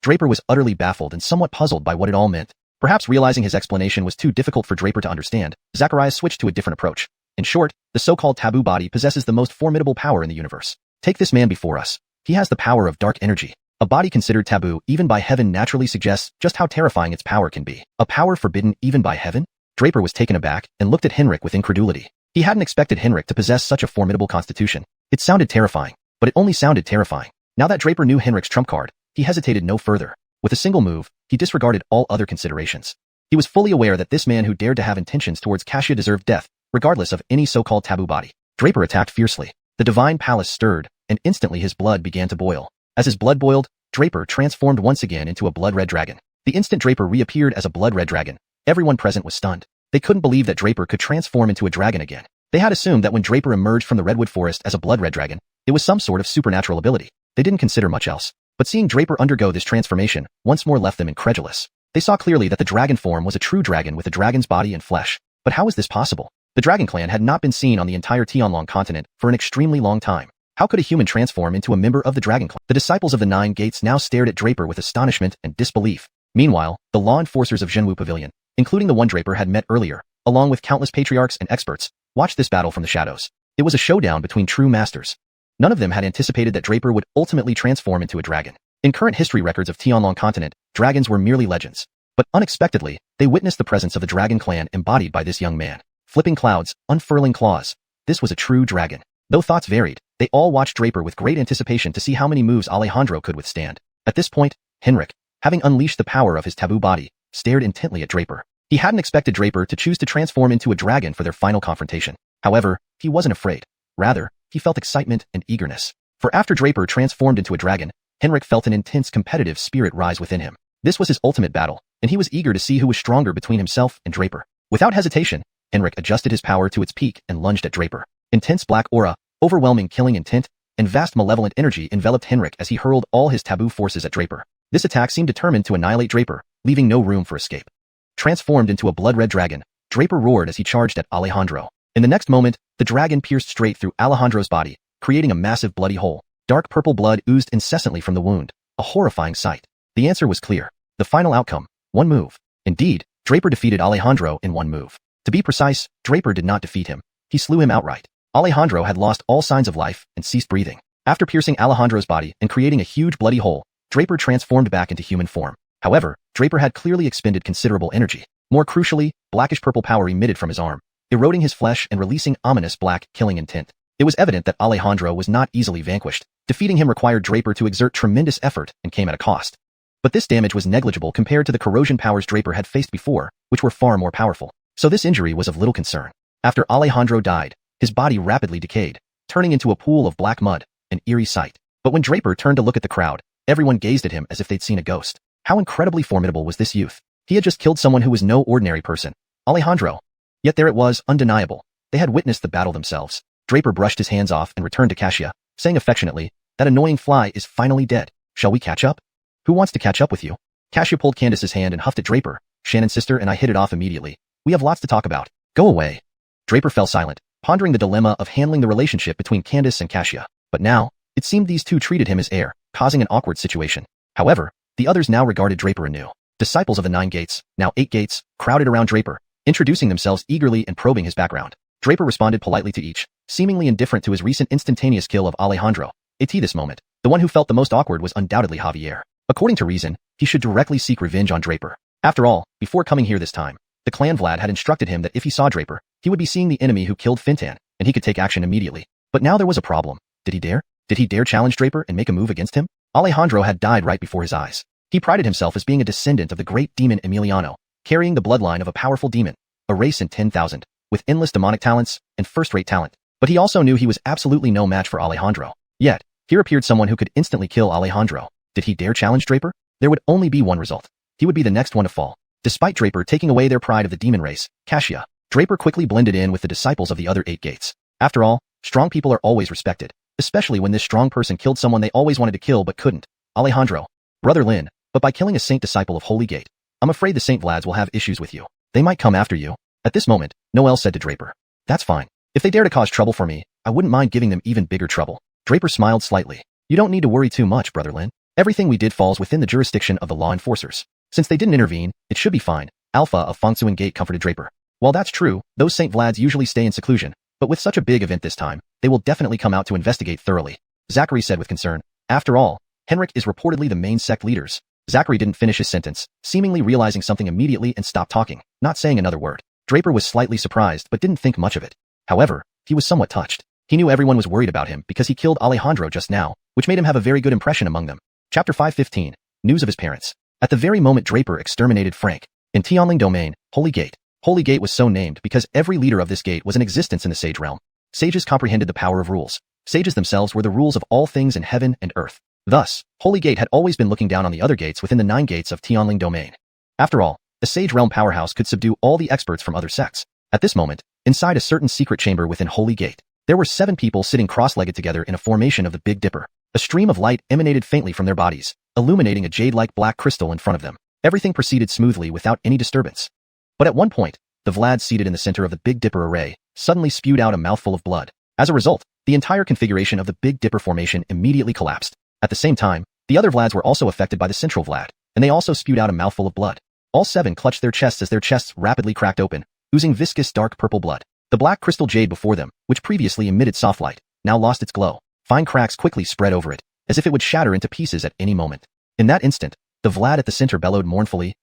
Draper was utterly baffled and somewhat puzzled by what it all meant. Perhaps realizing his explanation was too difficult for Draper to understand, Zachariah switched to a different approach. In short, the so-called taboo body possesses the most formidable power in the universe. Take this man before us. He has the power of dark energy. A body considered taboo even by heaven naturally suggests just how terrifying its power can be. A power forbidden even by heaven? Draper was taken aback and looked at Henrik with incredulity. He hadn't expected Henrik to possess such a formidable constitution. It sounded terrifying, but it only sounded terrifying. Now that Draper knew Henrik's trump card, he hesitated no further. With a single move, he disregarded all other considerations. He was fully aware that this man who dared to have intentions towards xianxia deserved death, regardless of any so-called taboo body. Draper attacked fiercely. The divine palace stirred, and instantly his blood began to boil. As his blood boiled, Draper transformed once again into a blood-red dragon. The instant Draper reappeared as a blood-red dragon, everyone present was stunned. They couldn't believe that Draper could transform into a dragon again. They had assumed that when Draper emerged from the redwood forest as a blood-red dragon, it was some sort of supernatural ability. They didn't consider much else. But seeing Draper undergo this transformation once more left them incredulous. They saw clearly that the dragon form was a true dragon with a dragon's body and flesh. But how was this possible? The Dragon Clan had not been seen on the entire Tianlong continent for an extremely long time. How could a human transform into a member of the Dragon Clan? The disciples of the Nine Gates now stared at Draper with astonishment and disbelief. Meanwhile, the law enforcers of Zhenwu Pavilion, including the one Draper had met earlier, along with countless patriarchs and experts, watched this battle from the shadows. It was a showdown between true masters. None of them had anticipated that Draper would ultimately transform into a dragon. In current history records of Tianlong continent, dragons were merely legends. But unexpectedly, they witnessed the presence of the Dragon Clan embodied by this young man. Flipping clouds, unfurling claws. This was a true dragon. Though thoughts varied, they all watched Draper with great anticipation to see how many moves Alejandro could withstand. At this point, Henrik, having unleashed the power of his taboo body, stared intently at Draper. He hadn't expected Draper to choose to transform into a dragon for their final confrontation. However, he wasn't afraid. Rather, he felt excitement and eagerness. For after Draper transformed into a dragon, Henrik felt an intense competitive spirit rise within him. This was his ultimate battle, and he was eager to see who was stronger between himself and Draper. Without hesitation, Henrik adjusted his power to its peak and lunged at Draper. Intense black aura, overwhelming killing intent, and vast malevolent energy enveloped Henrik as he hurled all his taboo forces at Draper. This attack seemed determined to annihilate Draper, leaving no room for escape. Transformed into a blood-red dragon, Draper roared as he charged at Alejandro. In the next moment, the dragon pierced straight through Alejandro's body, creating a massive bloody hole. Dark purple blood oozed incessantly from the wound, a horrifying sight. The answer was clear. The final outcome, one move. Indeed, Draper defeated Alejandro in one move. To be precise, Draper did not defeat him. He slew him outright. Alejandro had lost all signs of life and ceased breathing. After piercing Alejandro's body and creating a huge bloody hole, Draper transformed back into human form. However, Draper had clearly expended considerable energy. More crucially, blackish-purple power emitted from his arm, eroding his flesh and releasing ominous black, killing intent. It was evident that Alejandro was not easily vanquished. Defeating him required Draper to exert tremendous effort and came at a cost. But this damage was negligible compared to the corrosion powers Draper had faced before, which were far more powerful. So this injury was of little concern. After Alejandro died, his body rapidly decayed, turning into a pool of black mud, an eerie sight. But when Draper turned to look at the crowd, everyone gazed at him as if they'd seen a ghost. How incredibly formidable was this youth? He had just killed someone who was no ordinary person, Alejandro. Yet there it was, undeniable. They had witnessed the battle themselves. Draper brushed his hands off and returned to xianxia, saying affectionately, "That annoying fly is finally dead. Shall we catch up? Who wants to catch up with you?" xianxia pulled Candace's hand and huffed at Draper. "Shannon's sister and I hit it off immediately. We have lots to talk about. Go away." Draper fell silent, pondering the dilemma of handling the relationship between Candace and xianxia. But now, it seemed these two treated him as heir, causing an awkward situation. However, the others now regarded Draper anew. Disciples of the Nine Gates, now 8 gates, crowded around Draper, introducing themselves eagerly and probing his background. Draper responded politely to each, seemingly indifferent to his recent instantaneous kill of Alejandro. At this moment, the one who felt the most awkward was undoubtedly Javier. According to reason, he should directly seek revenge on Draper. After all, before coming here this time, the clan Vlad had instructed him that if he saw Draper, he would be seeing the enemy who killed Fintan, and he could take action immediately. But now there was a problem. Did he dare? Did he dare challenge Draper and make a move against him? Alejandro had died right before his eyes. He prided himself as being a descendant of the great demon Emiliano, carrying the bloodline of a powerful demon, a race in 10,000, with endless demonic talents and first-rate talent. But he also knew he was absolutely no match for Alejandro. Yet, here appeared someone who could instantly kill Alejandro. Did he dare challenge Draper? There would only be one result. He would be the next one to fall. Despite Draper taking away their pride of the demon race, xianxia, Draper quickly blended in with the disciples of the other 8 gates. After all, strong people are always respected, especially when this strong person killed someone they always wanted to kill but couldn't. Alejandro. Brother Lin, but by killing a saint disciple of Holy Gate, I'm afraid the Saint Vlads will have issues with you. They might come after you. At this moment, Noel said to Draper. That's fine. If they dare to cause trouble for me, I wouldn't mind giving them even bigger trouble. Draper smiled slightly. You don't need to worry too much, Brother Lin. Everything we did falls within the jurisdiction of the law enforcers. Since they didn't intervene, it should be fine. Alpha of Fengsuan Gate comforted Draper. While that's true, those Saint Vlads usually stay in seclusion, but with such a big event this time, they will definitely come out to investigate thoroughly. Zachary said with concern. After all, Henrik is reportedly the main sect leaders. Zachary didn't finish his sentence, seemingly realizing something immediately and stopped talking, not saying another word. Draper was slightly surprised but didn't think much of it. However, he was somewhat touched. He knew everyone was worried about him because he killed Alejandro just now, which made him have a very good impression among them. Chapter 5:15. News of his parents. At the very moment Draper exterminated Frank. In Tianling Domain, Holy Gate. Holy Gate was so named because every leader of this gate was in existence in the Sage realm. Sages comprehended the power of rules. Sages themselves were the rules of all things in heaven and earth. Thus, Holy Gate had always been looking down on the other gates within the 9 gates of Tianling Domain. After all, the Sage Realm powerhouse could subdue all the experts from other sects. At this moment, inside a certain secret chamber within Holy Gate, there were 7 people sitting cross-legged together in a formation of the Big Dipper. A stream of light emanated faintly from their bodies, illuminating a jade-like black crystal in front of them. Everything proceeded smoothly without any disturbance. But at one point, the Vlads seated in the center of the Big Dipper array suddenly spewed out a mouthful of blood. As a result, the entire configuration of the Big Dipper formation immediately collapsed. At the same time, the other Vlads were also affected by the central Vlad, and they also spewed out a mouthful of blood. All 7 clutched their chests as their chests rapidly cracked open, oozing viscous dark purple blood. The black crystal jade before them, which previously emitted soft light, now lost its glow. Fine cracks quickly spread over it, as if it would shatter into pieces at any moment. In that instant, the Vlad at the center bellowed mournfully,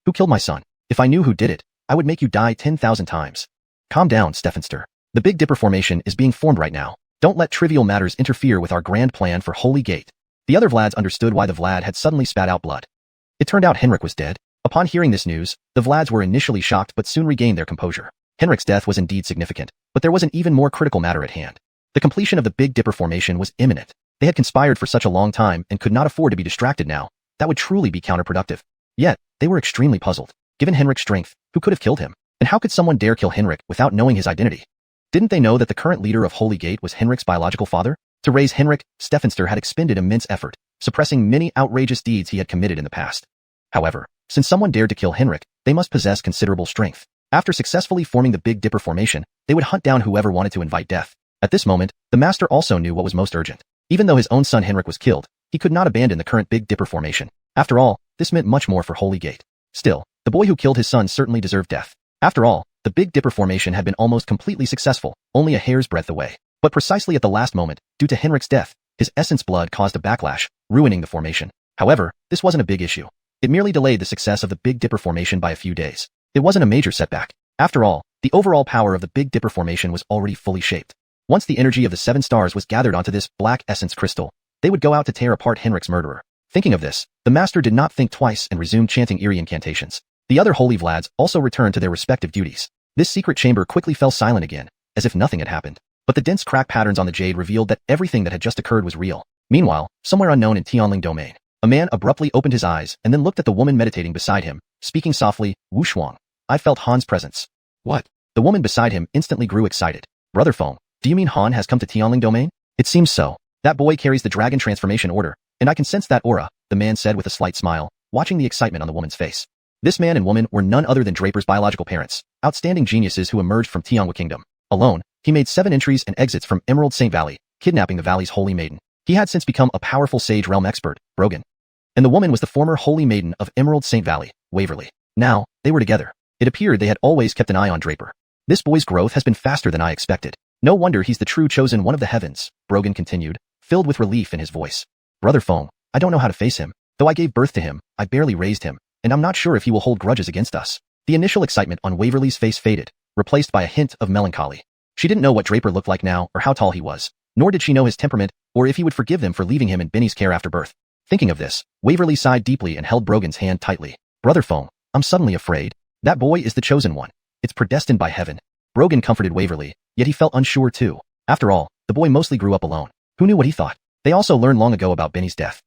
Who killed my son? If I knew who did it, I would make you die 10,000 times. Calm down, Stephenster. The Big Dipper formation is being formed right now. Don't let trivial matters interfere with our grand plan for Holy Gate. The other Vlads understood why the Vlad had suddenly spat out blood. It turned out Henrik was dead. Upon hearing this news, the Vlads were initially shocked but soon regained their composure. Henrik's death was indeed significant, but there was an even more critical matter at hand. The completion of the Big Dipper formation was imminent. They had conspired for such a long time and could not afford to be distracted now. That would truly be counterproductive. Yet, they were extremely puzzled. Given Henrik's strength, who could have killed him? And how could someone dare kill Henrik without knowing his identity? Didn't they know that the current leader of Holy Gate was Henrik's biological father? To raise Henrik, Stephenster had expended immense effort, suppressing many outrageous deeds he had committed in the past. However, since someone dared to kill Henrik, they must possess considerable strength. After successfully forming the Big Dipper formation, they would hunt down whoever wanted to invite death. At this moment, the master also knew what was most urgent. Even though his own son Henrik was killed, he could not abandon the current Big Dipper formation. After all, this meant much more for Holy Gate. Still, the boy who killed his son certainly deserved death. After all, the Big Dipper formation had been almost completely successful, only a hair's breadth away. But precisely at the last moment, due to Henrik's death, his essence blood caused a backlash, ruining the formation. However, this wasn't a big issue. It merely delayed the success of the Big Dipper formation by a few days. It wasn't a major setback. After all, the overall power of the Big Dipper formation was already fully shaped. Once the energy of the 7 stars was gathered onto this black essence crystal, they would go out to tear apart Henrik's murderer. Thinking of this, the master did not think twice and resumed chanting eerie incantations. The other Holy Vlads also returned to their respective duties. This secret chamber quickly fell silent again, as if nothing had happened. But the dense crack patterns on the jade revealed that everything that had just occurred was real. Meanwhile, somewhere unknown in Tianling domain, a man abruptly opened his eyes and then looked at the woman meditating beside him, speaking softly, Wu Shuang. I felt Han's presence. What? The woman beside him instantly grew excited. Brother Feng, do you mean Han has come to Tianling domain? It seems so. That boy carries the dragon transformation order, and I can sense that aura, the man said with a slight smile, watching the excitement on the woman's face. This man and woman were none other than Draper's biological parents, outstanding geniuses who emerged from Tianhua Kingdom. Alone, he made 7 entries and exits from Emerald Saint Valley, kidnapping the valley's holy maiden. He had since become a powerful sage realm expert, Brogan. And the woman was the former holy maiden of Emerald Saint Valley, Waverly. Now, they were together. It appeared they had always kept an eye on Draper. This boy's growth has been faster than I expected. No wonder he's the true chosen one of the heavens, Brogan continued, filled with relief in his voice. Brother Feng, I don't know how to face him. Though I gave birth to him, I barely raised him, and I'm not sure if he will hold grudges against us. The initial excitement on Waverly's face faded, replaced by a hint of melancholy. She didn't know what Draper looked like now or how tall he was, nor did she know his temperament or if he would forgive them for leaving him in Benny's care after birth. Thinking of this, Waverly sighed deeply and held Brogan's hand tightly. Brother Feng, I'm suddenly afraid. That boy is the chosen one. It's predestined by heaven. Brogan comforted Waverly, yet he felt unsure too. After all, the boy mostly grew up alone. Who knew what he thought? They also learned long ago about Benny's death.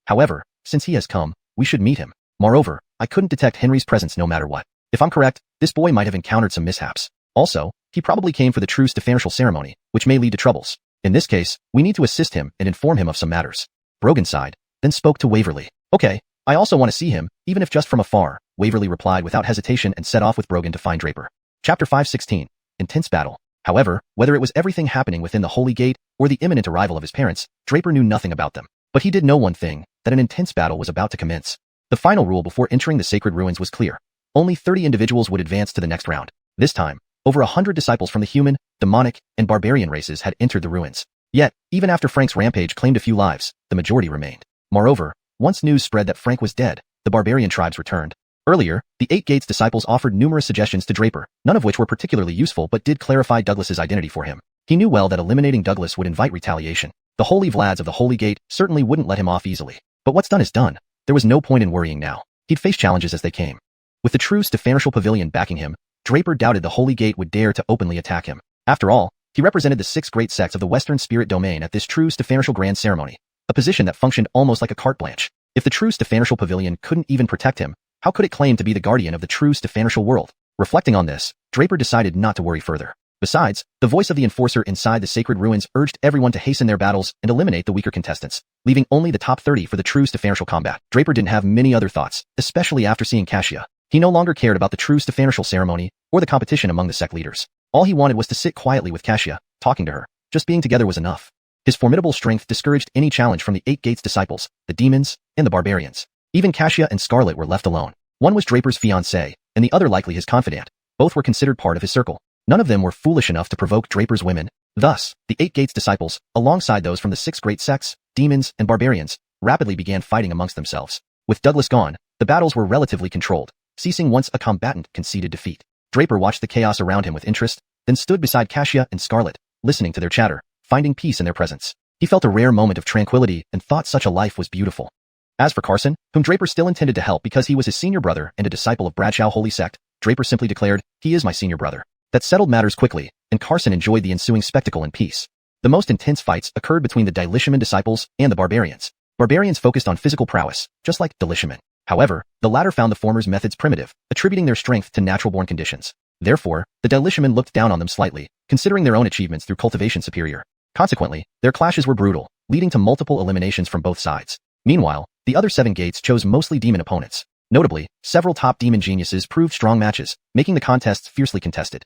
However, since he has come, we should meet him. Moreover, I couldn't detect Henry's presence no matter what. If I'm correct, this boy might have encountered some mishaps. Also, he probably came for the true Stefanatial ceremony, which may lead to troubles. In this case, we need to assist him and inform him of some matters. Brogan sighed, then spoke to Waverly. Okay, I also want to see him, even if just from afar, Waverly replied without hesitation and set off with Brogan to find Draper. Chapter 516. Intense battle. However, whether it was everything happening within the Holy Gate or the imminent arrival of his parents, Draper knew nothing about them. But he did know one thing, that an intense battle was about to commence. The final rule before entering the sacred ruins was clear. Only 30 individuals would advance to the next round. This time, over 100 disciples from the human, demonic, and barbarian races had entered the ruins. Yet, even after Frank's rampage claimed a few lives, the majority remained. Moreover, once news spread that Frank was dead, the barbarian tribes returned. Earlier, the 8 Gates disciples offered numerous suggestions to Draper, none of which were particularly useful but did clarify Douglas's identity for him. He knew well that eliminating Douglas would invite retaliation. The Holy Vlads of the Holy Gate certainly wouldn't let him off easily. But what's done is done. There was no point in worrying now. He'd face challenges as they came. With the true Stefanatial Pavilion backing him, Draper doubted the Holy Gate would dare to openly attack him. After all, he represented the 6 great sects of the Western Spirit Domain at this true Stefanatial Grand Ceremony, a position that functioned almost like a carte blanche. If the true Stefanatial Pavilion couldn't even protect him, how could it claim to be the guardian of the true Stefanatial world? Reflecting on this, Draper decided not to worry further. Besides, the voice of the enforcer inside the sacred ruins urged everyone to hasten their battles and eliminate the weaker contestants, leaving only the top 30 for the true Stefanatial combat. Draper didn't have many other thoughts, especially after seeing xianxia. He no longer cared about the true Stefanatial ceremony or the competition among the sect leaders. All he wanted was to sit quietly with xianxia, talking to her. Just being together was enough. His formidable strength discouraged any challenge from the Eight Gates disciples, the demons, and the barbarians. Even xianxia and Scarlet were left alone. One was Draper's fiancée, and the other likely his confidant. Both were considered part of his circle. None of them were foolish enough to provoke Draper's women. Thus, the Eight Gates disciples, alongside those from the six great sects, demons, and barbarians, rapidly began fighting amongst themselves. With Douglas gone, the battles were relatively controlled, ceasing once a combatant conceded defeat. Draper watched the chaos around him with interest, then stood beside xianxia and Scarlet, listening to their chatter, finding peace in their presence. He felt a rare moment of tranquility and thought such a life was beautiful. As for Carson, whom Draper still intended to help because he was his senior brother and a disciple of Bradshaw Holy Sect, Draper simply declared, "He is my senior brother." That settled matters quickly, and Carson enjoyed the ensuing spectacle in peace. The most intense fights occurred between the xiuxian disciples and the barbarians. Barbarians focused on physical prowess, just like xiuxian. However, the latter found the former's methods primitive, attributing their strength to natural-born conditions. Therefore, the xiuxian looked down on them slightly, considering their own achievements through cultivation superior. Consequently, their clashes were brutal, leading to multiple eliminations from both sides. Meanwhile, the other 7 gates chose mostly demon opponents. Notably, several top demon geniuses proved strong matches, making the contests fiercely contested.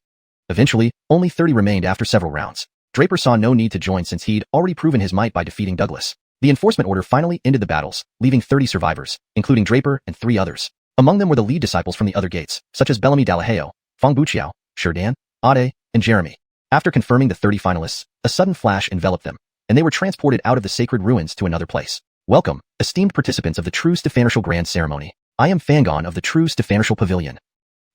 Eventually, only 30 remained after several rounds. Draper saw no need to join since he'd already proven his might by defeating Douglas. The enforcement order finally ended the battles, leaving 30 survivors, including Draper and 3 others. Among them were the lead disciples from the other gates, such as Bellamy Dalaheo, Fong Buqiao, Sherdan, Ade, and Jeremy. After confirming the 30 finalists, a sudden flash enveloped them, and they were transported out of the sacred ruins to another place. Welcome, esteemed participants of the True Stefanatial Grand Ceremony. I am Fangon of the True Stefanatial Pavilion.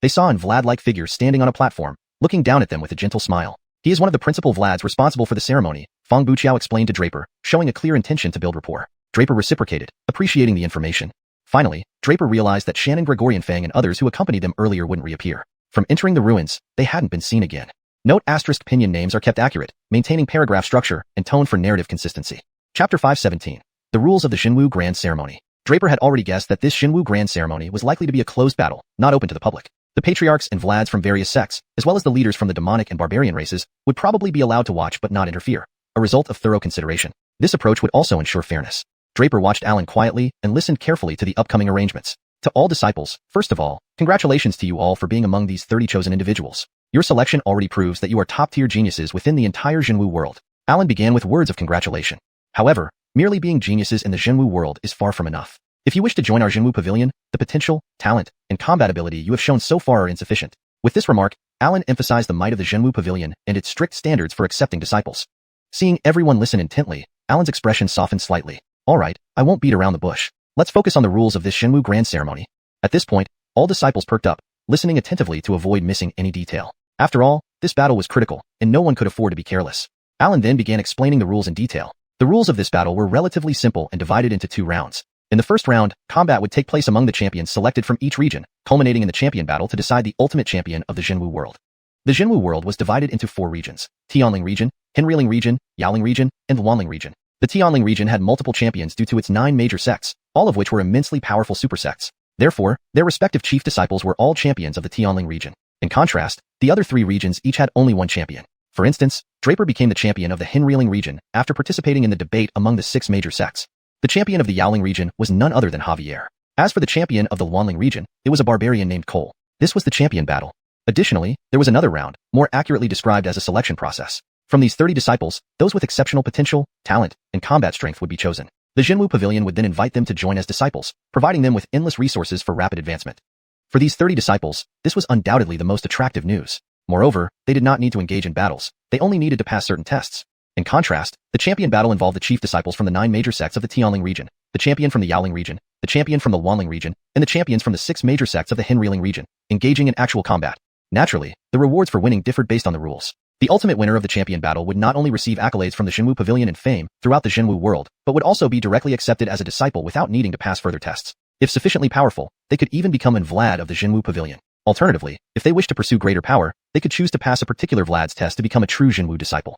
They saw an Vlad-like figure standing on a platform, looking down at them with a gentle smile. He is one of the principal Vlads responsible for the ceremony, Fong Buqiao explained to Draper, showing a clear intention to build rapport. Draper reciprocated, appreciating the information. Finally, Draper realized that Shannon Gregorian Fang and others who accompanied them earlier wouldn't reappear. From entering the ruins, they hadn't been seen again. Note * pinion names are kept accurate, maintaining paragraph structure and tone for narrative consistency. Chapter 517. The Rules of the Xinwu Grand Ceremony. Draper had already guessed that this Xinwu Grand Ceremony was likely to be a closed battle, not open to the public. The patriarchs and Vlads from various sects, as well as the leaders from the demonic and barbarian races, would probably be allowed to watch but not interfere, a result of thorough consideration. This approach would also ensure fairness. Draper watched Alan quietly and listened carefully to the upcoming arrangements. To all disciples, first of all, congratulations to you all for being among these 30 chosen individuals. Your selection already proves that you are top-tier geniuses within the entire Xinwu world. Alan began with words of congratulation. However, merely being geniuses in the Xinwu world is far from enough. If you wish to join our Xinwu Pavilion, the potential, talent, and combat ability you have shown so far are insufficient. With this remark, Alan emphasized the might of the Xinwu Pavilion and its strict standards for accepting disciples. Seeing everyone listen intently, Alan's expression softened slightly. Alright, I won't beat around the bush. Let's focus on the rules of this Xinwu Grand Ceremony. At this point, all disciples perked up, listening attentively to avoid missing any detail. After all, this battle was critical, and no one could afford to be careless. Alan then began explaining the rules in detail. The rules of this battle were relatively simple and divided into 2 rounds. In the first round, combat would take place among the champions selected from each region, culminating in the champion battle to decide the ultimate champion of the Xinwu world. The Xinwu world was divided into 4 regions: Tianling region, Henriling region, Yaoling region, and Luanling region. The Tianling region had multiple champions due to its 9 major sects, all of which were immensely powerful supersects. Therefore, their respective chief disciples were all champions of the Tianling region. In contrast, the other 3 regions each had only one champion. For instance, Draper became the champion of the Henriling region after participating in the debate among the 6 major sects. The champion of the Yaoling region was none other than Javier. As for the champion of the Luanling region, it was a barbarian named Cole. This was the champion battle. Additionally, there was another round, more accurately described as a selection process. From these 30 disciples, those with exceptional potential, talent, and combat strength would be chosen. The Xinwu Pavilion would then invite them to join as disciples, providing them with endless resources for rapid advancement. For these 30 disciples, this was undoubtedly the most attractive news. Moreover, they did not need to engage in battles, they only needed to pass certain tests. In contrast, the champion battle involved the chief disciples from the 9 major sects of the Tianling region, the champion from the Yaoling region, the champion from the Luanling region, and the champions from the 6 major sects of the Henriling region, engaging in actual combat. Naturally, the rewards for winning differed based on the rules. The ultimate winner of the champion battle would not only receive accolades from the Xinwu Pavilion and fame throughout the Xinwu world, but would also be directly accepted as a disciple without needing to pass further tests. If sufficiently powerful, they could even become an Vlad of the Xinwu Pavilion. Alternatively, if they wished to pursue greater power, they could choose to pass a particular Vlad's test to become a true Xinwu disciple.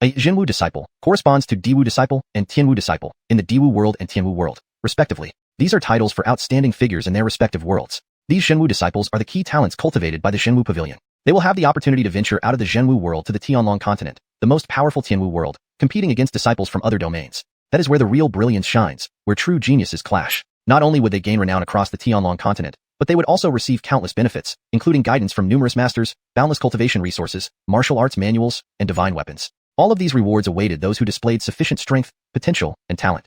A Xinwu disciple corresponds to Diwu disciple and Tianwu disciple in the Diwu world and Tianwu world, respectively. These are titles for outstanding figures in their respective worlds. These Xinwu disciples are the key talents cultivated by the Xinwu Pavilion. They will have the opportunity to venture out of the Xinwu world to the Tianlong continent, the most powerful Tianwu world, competing against disciples from other domains. That is where the real brilliance shines, where true geniuses clash. Not only would they gain renown across the Tianlong continent, but they would also receive countless benefits, including guidance from numerous masters, boundless cultivation resources, martial arts manuals, and divine weapons. All of these rewards awaited those who displayed sufficient strength, potential, and talent.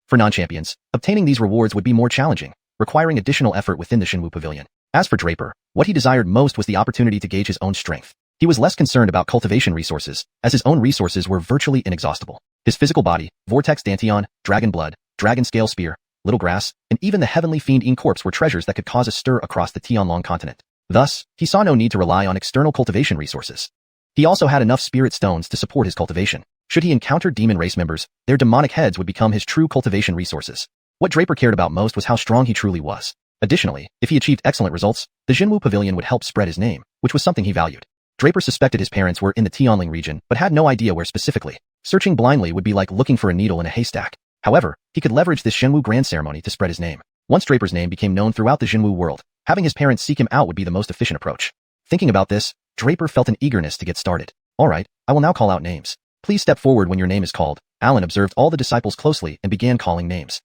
For non-champions, obtaining these rewards would be more challenging, requiring additional effort within the Shinwu Pavilion. As for Draper, what he desired most was the opportunity to gauge his own strength. He was less concerned about cultivation resources, as his own resources were virtually inexhaustible. His physical body, Vortex Dantian, Dragon Blood, Dragon Scale Spear, Little Grass, and even the Heavenly Fiend Ing corpse were treasures that could cause a stir across the Tianlong continent. Thus, he saw no need to rely on external cultivation resources. He also had enough spirit stones to support his cultivation. Should he encounter demon race members, their demonic heads would become his true cultivation resources. What Draper cared about most was how strong he truly was. Additionally, if he achieved excellent results, the Jinwu Pavilion would help spread his name, which was something he valued. Draper suspected his parents were in the Tianling region, but had no idea where specifically. Searching blindly would be like looking for a needle in a haystack. However, he could leverage this Shenwu grand ceremony to spread his name. Once Draper's name became known throughout the Jinwu world, having his parents seek him out would be the most efficient approach. Thinking about this, Draper felt an eagerness to get started. Alright, I will now call out names. Please step forward when your name is called. Alan observed all the disciples closely and began calling names.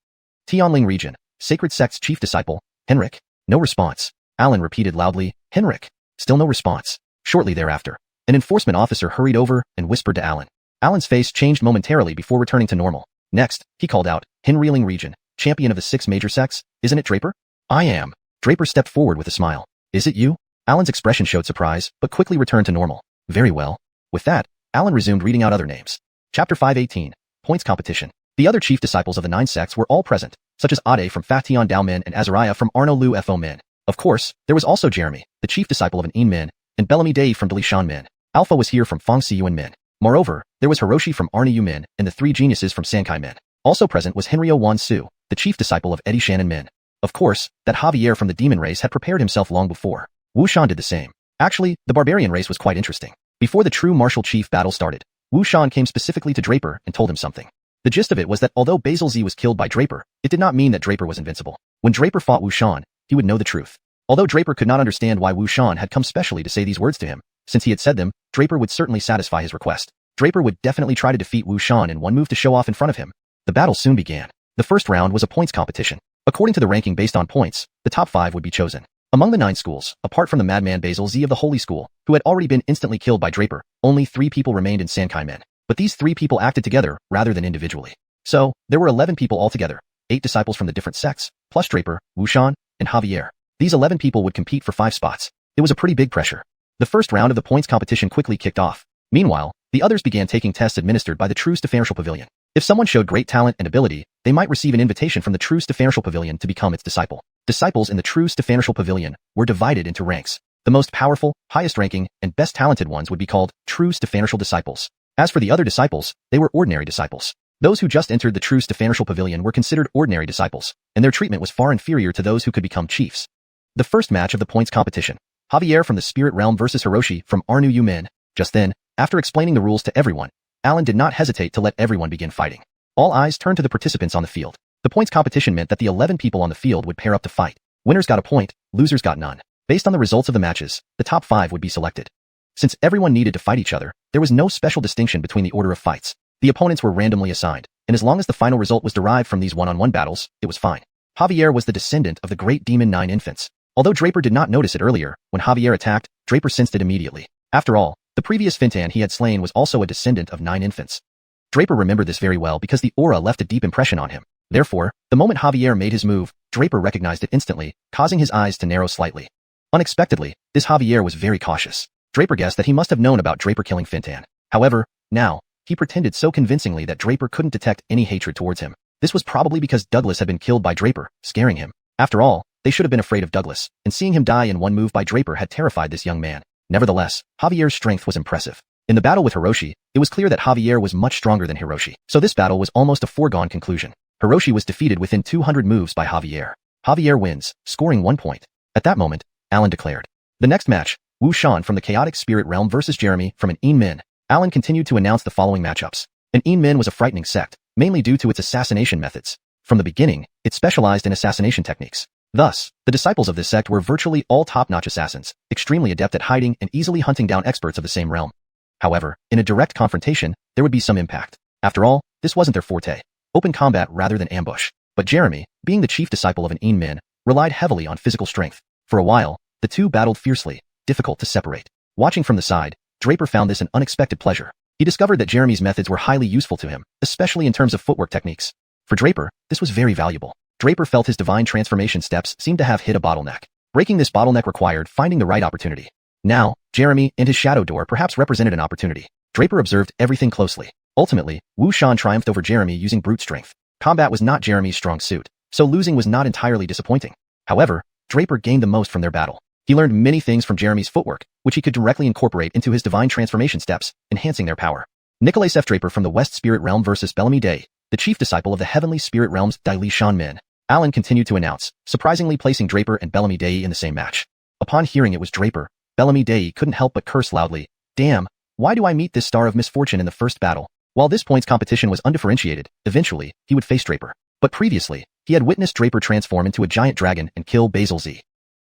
Tianling region, Sacred Sect's chief disciple, Henrik. No response. Alan repeated loudly, Henrik. Still no response. Shortly thereafter, an enforcement officer hurried over and whispered to Alan. Alan's face changed momentarily before returning to normal. Next, he called out, Henreeling region, champion of the 6 major sects, isn't it Draper? I am. Draper stepped forward with a smile. Is it you? Alan's expression showed surprise, but quickly returned to normal. Very well. With that, Alan resumed reading out other names. Chapter 518, Points Competition. The other chief disciples of the 9 sects were all present, such as Ade from Fatian Dao Min and Azariah from Arno Lu Fo Min. Of course, there was also Jeremy, the chief disciple of an Een Min, and Bellamy Dei from Delishan Min. Alpha was here from Fong Siyuan Min. Moreover, there was Hiroshi from Arna Yu Min and the 3 geniuses from Sankai Min. Also present was Henryo Wan Su, the chief disciple of Eddie Shannon Min. Of course, that Javier from the demon race had prepared himself long before. Wu Shan did the same. Actually, the barbarian race was quite interesting. Before the true martial chief battle started, Wu Shan came specifically to Draper and told him something. The gist of it was that although Basil Z was killed by Draper, it did not mean that Draper was invincible. When Draper fought Wu Shan, he would know the truth. Although Draper could not understand why Wu Shan had come specially to say these words to him, since he had said them, Draper would certainly satisfy his request. Draper would definitely try to defeat Wu Shan in one move to show off in front of him. The battle soon began. The first round was a points competition. According to the ranking based on points, the top 5 would be chosen. Among the 9 schools, apart from the madman Basil Z of the Holy School, who had already been instantly killed by Draper, only 3 people remained in Sankai Men. But these 3 people acted together, rather than individually. So, there were 11 people altogether, 8 disciples from the different sects, plus Draper, Wu Shan, and Javier. These 11 people would compete for 5 spots. It was a pretty big pressure. The first round of the points competition quickly kicked off. Meanwhile, the others began taking tests administered by the True Stefantial Pavilion. If someone showed great talent and ability, they might receive an invitation from the True Stefantial Pavilion to become its disciple. Disciples in the True Stefantial Pavilion were divided into ranks. The most powerful, highest ranking, and best talented ones would be called True Stefantial disciples. As for the other disciples, they were ordinary disciples. Those who just entered the True Stefantial Pavilion were considered ordinary disciples, and their treatment was far inferior to those who could become chiefs. The first match of the points competition. Javier from the Spirit Realm versus Hiroshi from Arnu Yu Min. Just then, after explaining the rules to everyone, Alan did not hesitate to let everyone begin fighting. All eyes turned to the participants on the field. The points competition meant that the 11 people on the field would pair up to fight. Winners got a point, losers got none. Based on the results of the matches, the top 5 would be selected. Since everyone needed to fight each other, there was no special distinction between the order of fights. The opponents were randomly assigned, and as long as the final result was derived from these one-on-one battles, it was fine. Javier was the descendant of the great demon 9 infants. Although Draper did not notice it earlier, when Javier attacked, Draper sensed it immediately. After all, the previous Fintan he had slain was also a descendant of 9 infants. Draper remembered this very well because the aura left a deep impression on him. Therefore, the moment Javier made his move, Draper recognized it instantly, causing his eyes to narrow slightly. Unexpectedly, this Javier was very cautious. Draper guessed that he must have known about Draper killing Fintan. However, now, he pretended so convincingly that Draper couldn't detect any hatred towards him. This was probably because Douglas had been killed by Draper, scaring him. After all, they should have been afraid of Douglas, and seeing him die in one move by Draper had terrified this young man. Nevertheless, Javier's strength was impressive. In the battle with Hiroshi, it was clear that Javier was much stronger than Hiroshi, so this battle was almost a foregone conclusion. Hiroshi was defeated within 200 moves by Javier. Javier wins, scoring 1 point. At that moment, Alan declared. The next match, Wu Shan from the Chaotic Spirit Realm versus Jeremy from an Een Min. Alan continued to announce the following matchups. An Een Min was a frightening sect, mainly due to its assassination methods. From the beginning, it specialized in assassination techniques. Thus, the disciples of this sect were virtually all top-notch assassins, extremely adept at hiding and easily hunting down experts of the same realm. However, in a direct confrontation, there would be some impact. After all, this wasn't their forte. Open combat rather than ambush. But Jeremy, being the chief disciple of an Een Min, relied heavily on physical strength. For a while, the two battled fiercely, difficult to separate. Watching from the side, Draper found this an unexpected pleasure. He discovered that Jeremy's methods were highly useful to him, especially in terms of footwork techniques. For Draper, this was very valuable. Draper felt his divine transformation steps seemed to have hit a bottleneck. Breaking this bottleneck required finding the right opportunity. Now, Jeremy and his shadow door perhaps represented an opportunity. Draper observed everything closely. Ultimately, Xiuxian triumphed over Jeremy using brute strength. Combat was not Jeremy's strong suit, so losing was not entirely disappointing. However, Draper gained the most from their battle. He learned many things from Jeremy's footwork, which he could directly incorporate into his divine transformation steps, enhancing their power. Nicholas F. Draper from the West Spirit Realm versus Bellamy Day, the chief disciple of the Heavenly Spirit Realm's Li Shan Min. Alan continued to announce, surprisingly placing Draper and Bellamy Day in the same match. Upon hearing it was Draper, Bellamy Day couldn't help but curse loudly. Damn, why do I meet this star of misfortune in the first battle? While this point's competition was undifferentiated, eventually, he would face Draper. But previously, he had witnessed Draper transform into a giant dragon and kill Basil Z.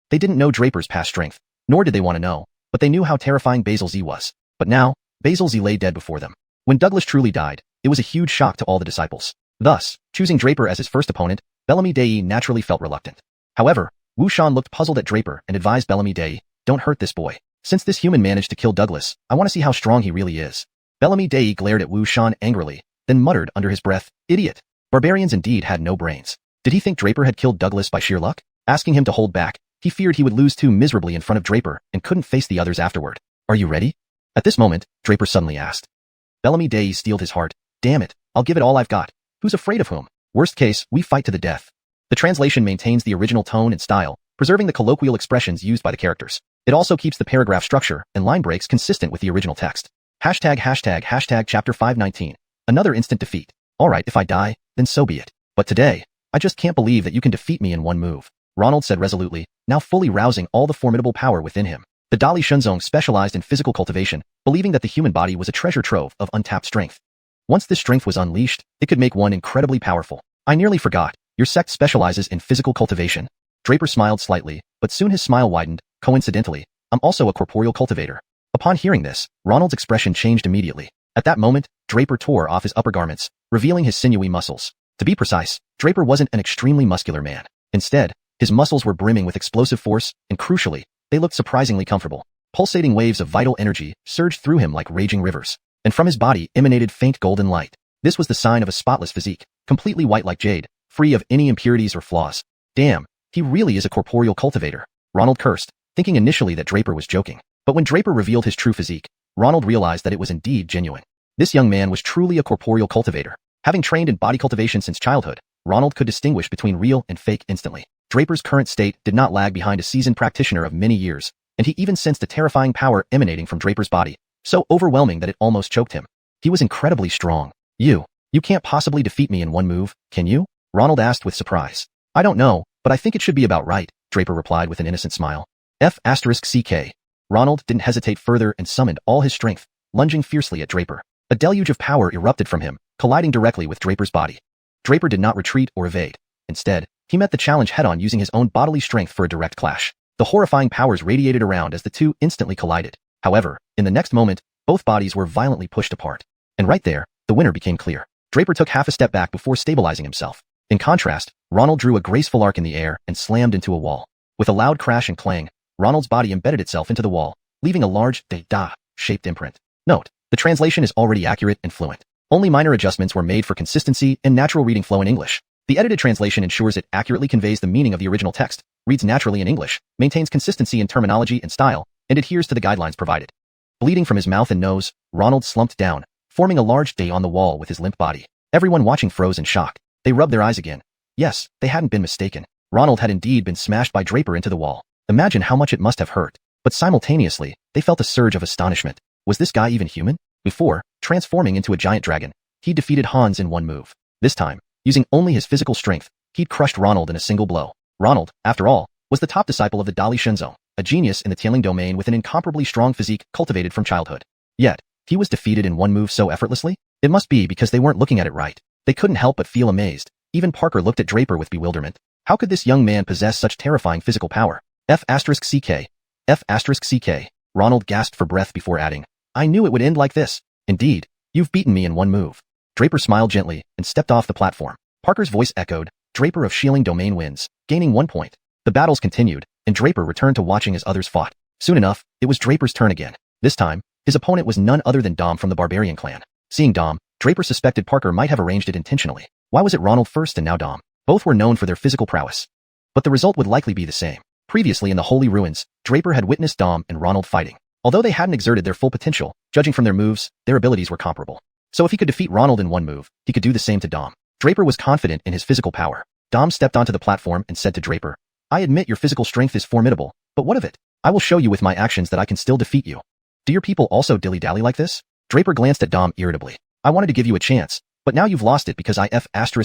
They didn't know Draper's past strength, nor did they want to know, but they knew how terrifying Basil Z was. But now, Basil Z lay dead before them. When Douglas truly died, it was a huge shock to all the disciples. Thus, choosing Draper as his first opponent, Bellamy Day naturally felt reluctant. However, Xiuxian looked puzzled at Draper and advised Bellamy Day, don't hurt this boy. Since this human managed to kill Douglas, I want to see how strong he really is. Bellamy Day glared at Xiuxian angrily, then muttered under his breath, idiot. Barbarians indeed had no brains. Did he think Draper had killed Douglas by sheer luck? Asking him to hold back, he feared he would lose too miserably in front of Draper and couldn't face the others afterward. Are you ready? At this moment, Draper suddenly asked. Bellamy Day steeled his heart. Damn it, I'll give it all I've got. Who's afraid of whom? Worst case, we fight to the death. The translation maintains the original tone and style, preserving the colloquial expressions used by the characters. It also keeps the paragraph structure and line breaks consistent with the original text. ##### chapter 519. Another instant defeat. Alright, if I die, then so be it. But today, I just can't believe that you can defeat me in one move. Ronald said resolutely, now fully rousing all the formidable power within him. The Dali Shunzong specialized in physical cultivation, believing that the human body was a treasure trove of untapped strength. Once this strength was unleashed, it could make one incredibly powerful. I nearly forgot, your sect specializes in physical cultivation? Draper smiled slightly, but soon his smile widened. Coincidentally, I'm also a corporeal cultivator. Upon hearing this, Ronald's expression changed immediately. At that moment, Draper tore off his upper garments, revealing his sinewy muscles. To be precise, Draper wasn't an extremely muscular man. Instead, his muscles were brimming with explosive force, and crucially, they looked surprisingly comfortable. Pulsating waves of vital energy surged through him like raging rivers, and from his body emanated faint golden light. This was the sign of a spotless physique, completely white like jade, free of any impurities or flaws. Damn, he really is a corporeal cultivator. Ronald cursed, thinking initially that Draper was joking. But when Draper revealed his true physique, Ronald realized that it was indeed genuine. This young man was truly a corporeal cultivator. Having trained in body cultivation since childhood, Ronald could distinguish between real and fake instantly. Draper's current state did not lag behind a seasoned practitioner of many years, and he even sensed a terrifying power emanating from Draper's body, so overwhelming that it almost choked him. He was incredibly strong. You can't possibly defeat me in one move, can you? Ronald asked with surprise. I don't know, but I think it should be about right, Draper replied with an innocent smile. F***CK. Ronald didn't hesitate further and summoned all his strength, lunging fiercely at Draper. A deluge of power erupted from him, colliding directly with Draper's body. Draper did not retreat or evade. Instead, he met the challenge head-on using his own bodily strength for a direct clash. The horrifying powers radiated around as the two instantly collided. However, in the next moment, both bodies were violently pushed apart. And right there, the winner became clear. Draper took half a step back before stabilizing himself. In contrast, Ronald drew a graceful arc in the air and slammed into a wall. With a loud crash and clang, Ronald's body embedded itself into the wall, leaving a large shaped imprint. Note, the translation is already accurate and fluent. Only minor adjustments were made for consistency and natural reading flow in English. The edited translation ensures it accurately conveys the meaning of the original text, reads naturally in English, maintains consistency in terminology and style, and adheres to the guidelines provided. Bleeding from his mouth and nose, Ronald slumped down, forming a large day on the wall with his limp body. Everyone watching froze in shock. They rubbed their eyes again. Yes, they hadn't been mistaken. Ronald had indeed been smashed by Draper into the wall. Imagine how much it must have hurt. But simultaneously, they felt a surge of astonishment. Was this guy even human? Before, transforming into a giant dragon, he defeated Hans in one move. This time, using only his physical strength, he'd crushed Ronald in a single blow. Ronald, after all, was the top disciple of the Dali Shenzong, a genius in the tailing domain with an incomparably strong physique cultivated from childhood. Yet, he was defeated in one move so effortlessly? It must be because they weren't looking at it right. They couldn't help but feel amazed. Even Parker looked at Draper with bewilderment. How could this young man possess such terrifying physical power? F***CK. F***CK. Ronald gasped for breath before adding, I knew it would end like this. Indeed, you've beaten me in one move. Draper smiled gently and stepped off the platform. Parker's voice echoed, Draper of Shieling Domain wins, gaining 1 point. The battles continued, and Draper returned to watching as others fought. Soon enough, it was Draper's turn again. This time, his opponent was none other than Dom from the Barbarian clan. Seeing Dom, Draper suspected Parker might have arranged it intentionally. Why was it Ronald first and now Dom? Both were known for their physical prowess. But the result would likely be the same. Previously in the Holy Ruins, Draper had witnessed Dom and Ronald fighting. Although they hadn't exerted their full potential, judging from their moves, their abilities were comparable. So if he could defeat Ronald in one move, he could do the same to Dom. Draper was confident in his physical power. Dom stepped onto the platform and said to Draper, "I admit your physical strength is formidable, but what of it? I will show you with my actions that I can still defeat you. Do your people also dilly-dally like this?" Draper glanced at Dom irritably. "I wanted to give you a chance, but now you've lost it because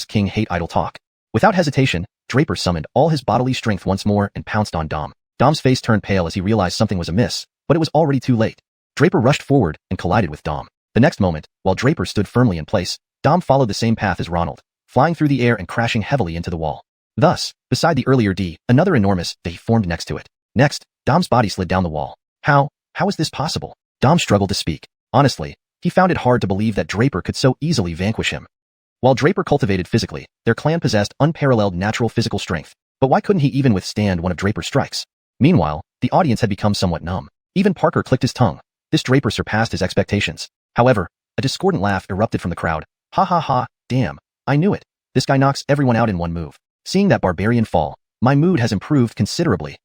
king hate idle talk." Without hesitation, Draper summoned all his bodily strength once more and pounced on Dom. Dom's face turned pale as he realized something was amiss, but it was already too late. Draper rushed forward and collided with Dom. The next moment, while Draper stood firmly in place, Dom followed the same path as Ronald, flying through the air and crashing heavily into the wall. Thus, beside the earlier D, another enormous D formed next to it. Next, Dom's body slid down the wall. How is this possible? Dom struggled to speak. Honestly, he found it hard to believe that Draper could so easily vanquish him. While Draper cultivated physically, their clan possessed unparalleled natural physical strength. But why couldn't he even withstand one of Draper's strikes? Meanwhile, the audience had become somewhat numb. Even Parker clicked his tongue. This Draper surpassed his expectations. However, a discordant laugh erupted from the crowd. "Ha ha ha, damn, I knew it. This guy knocks everyone out in one move. Seeing that barbarian fall, my mood has improved considerably."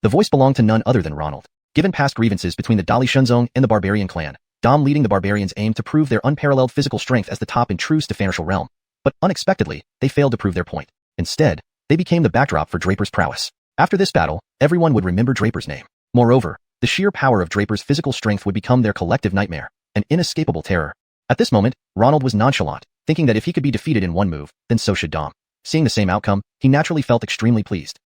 The voice belonged to none other than Ronald. Given past grievances between the Dali Shunzong and the Barbarian clan, Dom leading the barbarians aimed to prove their unparalleled physical strength as the top in true Stefanishal realm. But unexpectedly, they failed to prove their point. Instead, they became the backdrop for Draper's prowess. After this battle, everyone would remember Draper's name. Moreover, the sheer power of Draper's physical strength would become their collective nightmare, an inescapable terror. At this moment, Ronald was nonchalant, thinking that if he could be defeated in one move, then so should Dom. Seeing the same outcome, he naturally felt extremely pleased.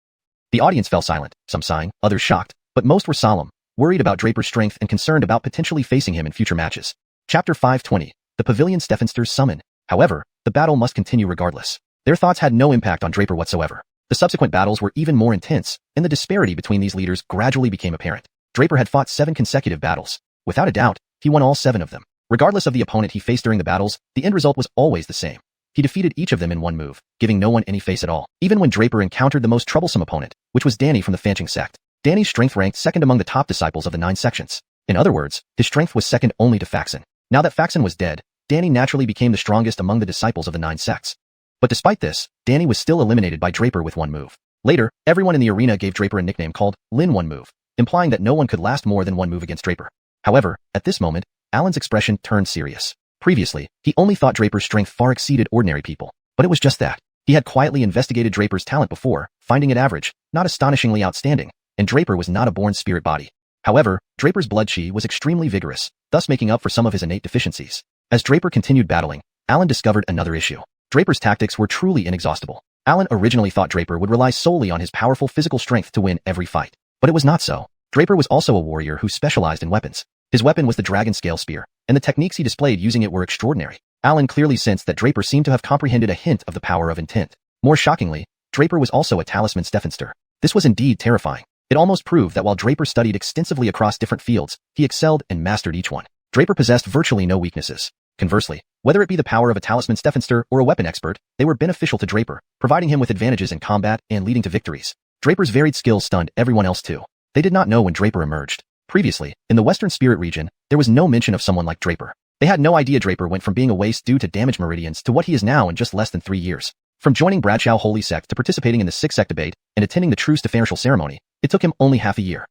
The audience fell silent, some sighing, others shocked, but most were solemn, worried about Draper's strength and concerned about potentially facing him in future matches. Chapter 520. The Pavilion Stephensters Summon. However, the battle must continue regardless. Their thoughts had no impact on Draper whatsoever. The subsequent battles were even more intense, and the disparity between these leaders gradually became apparent. Draper had fought 7 consecutive battles. Without a doubt, he won all 7 of them. Regardless of the opponent he faced during the battles, the end result was always the same. He defeated each of them in one move, giving no one any face at all. Even when Draper encountered the most troublesome opponent, which was Danny from the Fanching sect. Danny's strength ranked second among the top disciples of the 9 sections. In other words, his strength was second only to Faxon. Now that Faxon was dead, Danny naturally became the strongest among the disciples of the 9 sects. But despite this, Danny was still eliminated by Draper with one move. Later, everyone in the arena gave Draper a nickname called Lin One Move, implying that no one could last more than one move against Draper. However, at this moment, Alan's expression turned serious. Previously, he only thought Draper's strength far exceeded ordinary people, but it was just that. He had quietly investigated Draper's talent before, finding it average, not astonishingly outstanding, and Draper was not a born spirit body. However, Draper's blood chi was extremely vigorous, thus making up for some of his innate deficiencies. As Draper continued battling, Alan discovered another issue. Draper's tactics were truly inexhaustible. Alan originally thought Draper would rely solely on his powerful physical strength to win every fight. But it was not so. Draper was also a warrior who specialized in weapons. His weapon was the dragon scale spear, and the techniques he displayed using it were extraordinary. Alan clearly sensed that Draper seemed to have comprehended a hint of the power of intent. More shockingly, Draper was also a talisman Stephenster. This was indeed terrifying. It almost proved that while Draper studied extensively across different fields, he excelled and mastered each one. Draper possessed virtually no weaknesses. Conversely, whether it be the power of a talisman Stephenster or a weapon expert, they were beneficial to Draper, providing him with advantages in combat and leading to victories. Draper's varied skills stunned everyone else too. They did not know when Draper emerged. Previously, in the Western Spirit region, there was no mention of someone like Draper. They had no idea Draper went from being a waste due to damaged meridians to what he is now in just less than 3 years. From joining Bradshaw Holy Sect to participating in the 6 Sect debate and attending the true Stefanishal ceremony, it took him only half a year.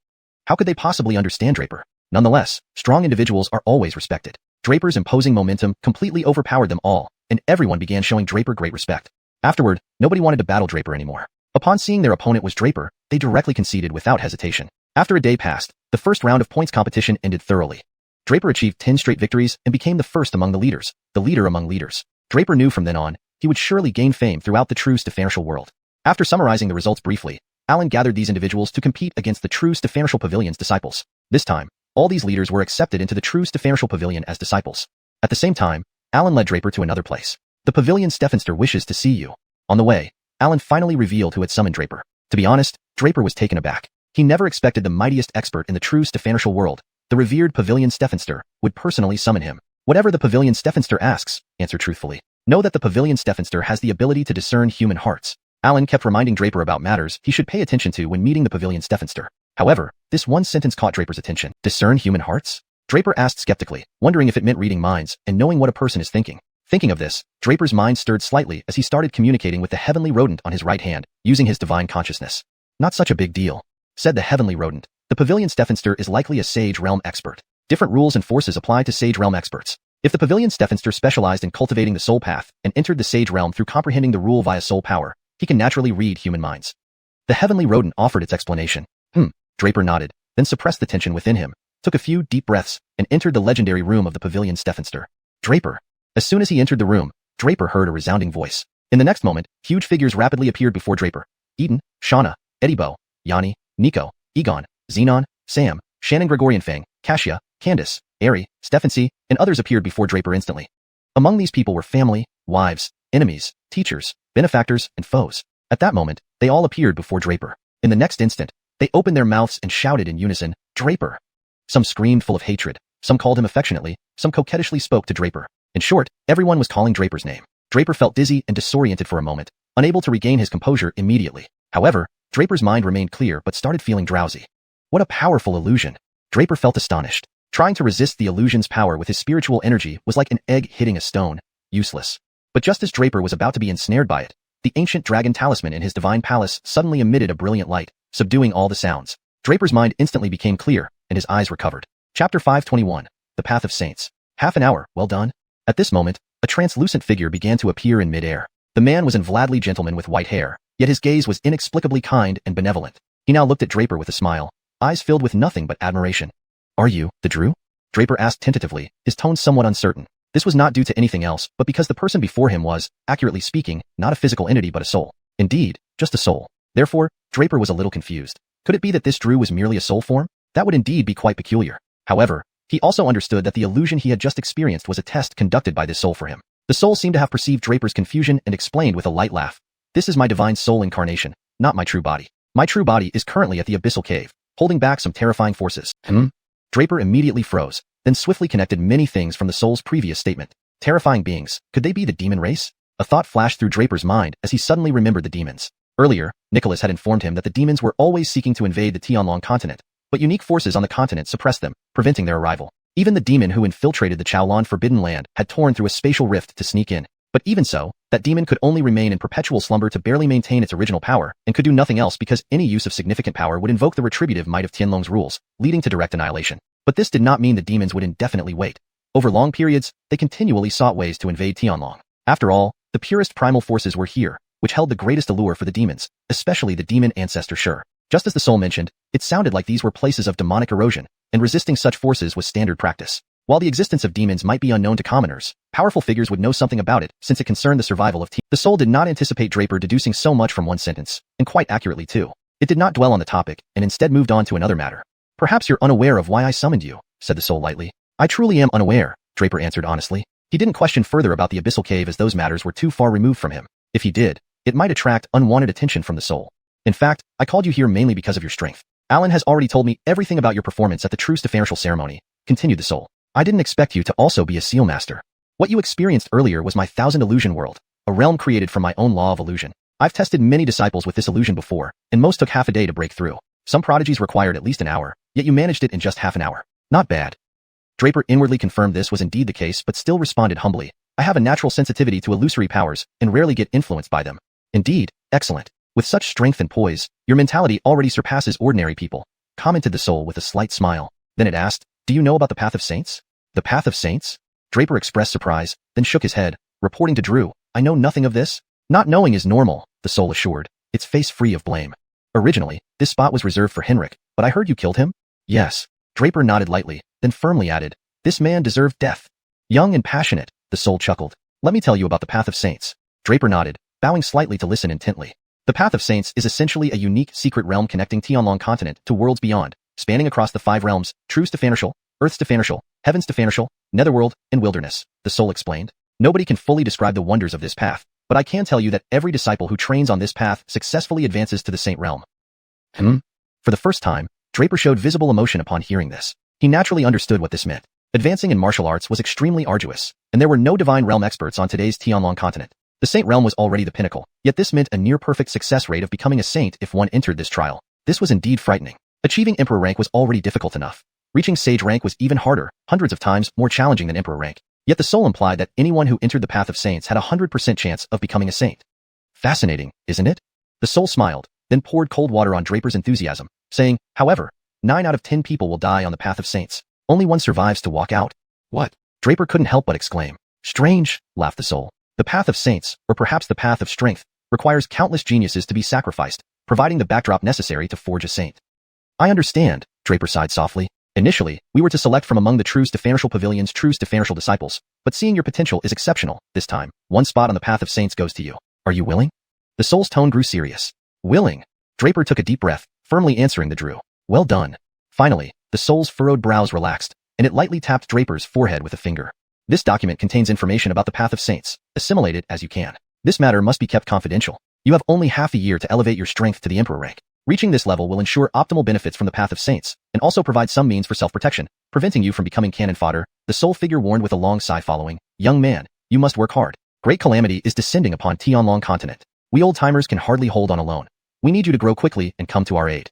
How could they possibly understand Draper? Nonetheless, strong individuals are always respected. Draper's imposing momentum completely overpowered them all, and everyone began showing Draper great respect. Afterward, nobody wanted to battle Draper anymore. Upon seeing their opponent was Draper, they directly conceded without hesitation. After a day passed, the first round of points competition ended thoroughly. Draper achieved 10 straight victories and became the first among the leaders, the leader among leaders. Draper knew from then on, he would surely gain fame throughout the true Stefanishal world. After summarizing the results briefly, Alan gathered these individuals to compete against the true Stefanishal Pavilion's disciples. This time, all these leaders were accepted into the true Stefanishal Pavilion as disciples. At the same time, Alan led Draper to another place. The Pavilion Stephenster wishes to see you. On the way, Alan finally revealed who had summoned Draper. To be honest, Draper was taken aback. He never expected the mightiest expert in the true Stefanishal world, the revered Pavilion Stephenster, would personally summon him. Whatever the Pavilion Stephenster asks, answer truthfully. Know that the Pavilion Stephenster has the ability to discern human hearts. Alan kept reminding Draper about matters he should pay attention to when meeting the pavilion Stephenster. However, this one sentence caught Draper's attention. Discern human hearts? Draper asked skeptically, wondering if it meant reading minds and knowing what a person is thinking. Thinking of this, Draper's mind stirred slightly as he started communicating with the heavenly rodent on his right hand, using his divine consciousness. Not such a big deal, said the heavenly rodent. The pavilion Stephenster is likely a Sage Realm expert. Different rules and forces apply to Sage Realm experts. If the pavilion Stephenster specialized in cultivating the soul path and entered the Sage Realm through comprehending the rule via soul power, he can naturally read human minds. The heavenly rodent offered its explanation. Draper nodded, then suppressed the tension within him, took a few deep breaths, and entered the legendary room of the pavilion Stephenster. Draper. As soon as he entered the room, Draper heard a resounding voice. In the next moment, huge figures rapidly appeared before Draper. Eden, Shauna, Edibo, Yanni, Nico, Egon, Xenon, Sam, Shannon Gregorian Fang, Cassia, Candace, Ari, Stephanie, and others appeared before Draper instantly. Among these people were family, wives, enemies, teachers, benefactors, and foes. At that moment, they all appeared before Draper. In the next instant, they opened their mouths and shouted in unison, Draper. Some screamed full of hatred, some called him affectionately, some coquettishly spoke to Draper. In short, everyone was calling Draper's name. Draper felt dizzy and disoriented for a moment, unable to regain his composure immediately. However, Draper's mind remained clear but started feeling drowsy. What a powerful illusion. Draper felt astonished. Trying to resist the illusion's power with his spiritual energy was like an egg hitting a stone, useless. But just as Draper was about to be ensnared by it, the ancient dragon talisman in his divine palace suddenly emitted a brilliant light, subduing all the sounds. Draper's mind instantly became clear, and his eyes recovered. Chapter 521. The Path of Saints. Half an hour, well done. At this moment, a translucent figure began to appear in mid-air. The man was an Vladly gentleman with white hair, yet his gaze was inexplicably kind and benevolent. He now looked at Draper with a smile, eyes filled with nothing but admiration. Are you, the Drew? Draper asked tentatively, his tone somewhat uncertain. This was not due to anything else, but because the person before him was, accurately speaking, not a physical entity but a soul. Indeed, just a soul. Therefore, Draper was a little confused. Could it be that this Drew was merely a soul form? That would indeed be quite peculiar. However, he also understood that the illusion he had just experienced was a test conducted by this soul for him. The soul seemed to have perceived Draper's confusion and explained with a light laugh. This is my divine soul incarnation, not my true body. My true body is currently at the abyssal cave, holding back some terrifying forces. Draper immediately froze, then swiftly connected many things from the soul's previous statement. Terrifying beings, could they be the demon race? A thought flashed through Draper's mind as he suddenly remembered the demons. Earlier, Nicholas had informed him that the demons were always seeking to invade the Tianlong continent, but unique forces on the continent suppressed them, preventing their arrival. Even the demon who infiltrated the Chaolan Forbidden Land had torn through a spatial rift to sneak in. But even so, that demon could only remain in perpetual slumber to barely maintain its original power, and could do nothing else because any use of significant power would invoke the retributive might of Tianlong's rules, leading to direct annihilation. But this did not mean the demons would indefinitely wait. Over long periods, they continually sought ways to invade Tianlong. After all, the purest primal forces were here, which held the greatest allure for the demons, especially the demon ancestor Heir. Just as the soul mentioned, it sounded like these were places of demonic erosion, and resisting such forces was standard practice. While the existence of demons might be unknown to commoners, powerful figures would know something about it since it concerned the survival of the soul did not anticipate Draper deducing so much from one sentence, and quite accurately too. It did not dwell on the topic, and instead moved on to another matter. Perhaps you're unaware of why I summoned you, said the soul lightly. I truly am unaware, Draper answered honestly. He didn't question further about the abyssal cave as those matters were too far removed from him. If he did, it might attract unwanted attention from the soul. In fact, I called you here mainly because of your strength. Alan has already told me everything about your performance at the true Stephenstial ceremony, continued the soul. I didn't expect you to also be a seal master. What you experienced earlier was my 1000 illusion world, a realm created from my own law of illusion. I've tested many disciples with this illusion before, and most took half a day to break through. Some prodigies required at least an hour, yet you managed it in just half an hour. Not bad. Draper inwardly confirmed this was indeed the case but still responded humbly. I have a natural sensitivity to illusory powers and rarely get influenced by them. Indeed, excellent. With such strength and poise, your mentality already surpasses ordinary people, commented the soul with a slight smile. Then it asked, do you know about the Path of Saints? The Path of Saints? Draper expressed surprise, then shook his head, reporting to Drew, I know nothing of this. Not knowing is normal, the soul assured, its face free of blame. Originally, this spot was reserved for Henrik, but I heard you killed him? Yes. Draper nodded lightly, then firmly added, this man deserved death. Young and passionate, the soul chuckled. Let me tell you about the Path of Saints. Draper nodded, bowing slightly to listen intently. The Path of Saints is essentially a unique secret realm connecting Tianlong continent to worlds beyond, spanning across the 5 realms, True Stephenstial, Earth Stephenstial, Heaven Stephenstial, Netherworld, and Wilderness, the soul explained. Nobody can fully describe the wonders of this path, but I can tell you that every disciple who trains on this path successfully advances to the Saint Realm. For the first time, Draper showed visible emotion upon hearing this. He naturally understood what this meant. Advancing in martial arts was extremely arduous, and there were no divine realm experts on today's Tianlong continent. The saint realm was already the pinnacle, yet this meant a near-perfect success rate of becoming a saint if one entered this trial. This was indeed frightening. Achieving emperor rank was already difficult enough. Reaching sage rank was even harder, hundreds of times more challenging than emperor rank. Yet the soul implied that anyone who entered the path of saints had a 100% chance of becoming a saint. Fascinating, isn't it? The soul smiled, then poured cold water on Draper's enthusiasm, saying, however, 9 out of 10 people will die on the path of saints. Only one survives to walk out. What? Draper couldn't help but exclaim. Strange, laughed the soul. The path of saints, or perhaps the path of strength, requires countless geniuses to be sacrificed, providing the backdrop necessary to forge a saint. I understand, Draper sighed softly. Initially, we were to select from among the true Xiuxian pavilion's true Xiuxian disciples, but seeing your potential is exceptional. This time, one spot on the path of saints goes to you. Are you willing? The soul's tone grew serious. Willing. Draper took a deep breath, firmly answering the Drew. Well done. Finally, the soul's furrowed brows relaxed, and it lightly tapped Draper's forehead with a finger. This document contains information about the path of saints. Assimilate it as you can. This matter must be kept confidential. You have only half a year to elevate your strength to the emperor rank. Reaching this level will ensure optimal benefits from the path of saints, and also provide some means for self-protection, preventing you from becoming cannon fodder. The soul figure warned with a long sigh following. Young man, you must work hard. Great calamity is descending upon Tianlong continent. We old-timers can hardly hold on alone. We need you to grow quickly and come to our aid.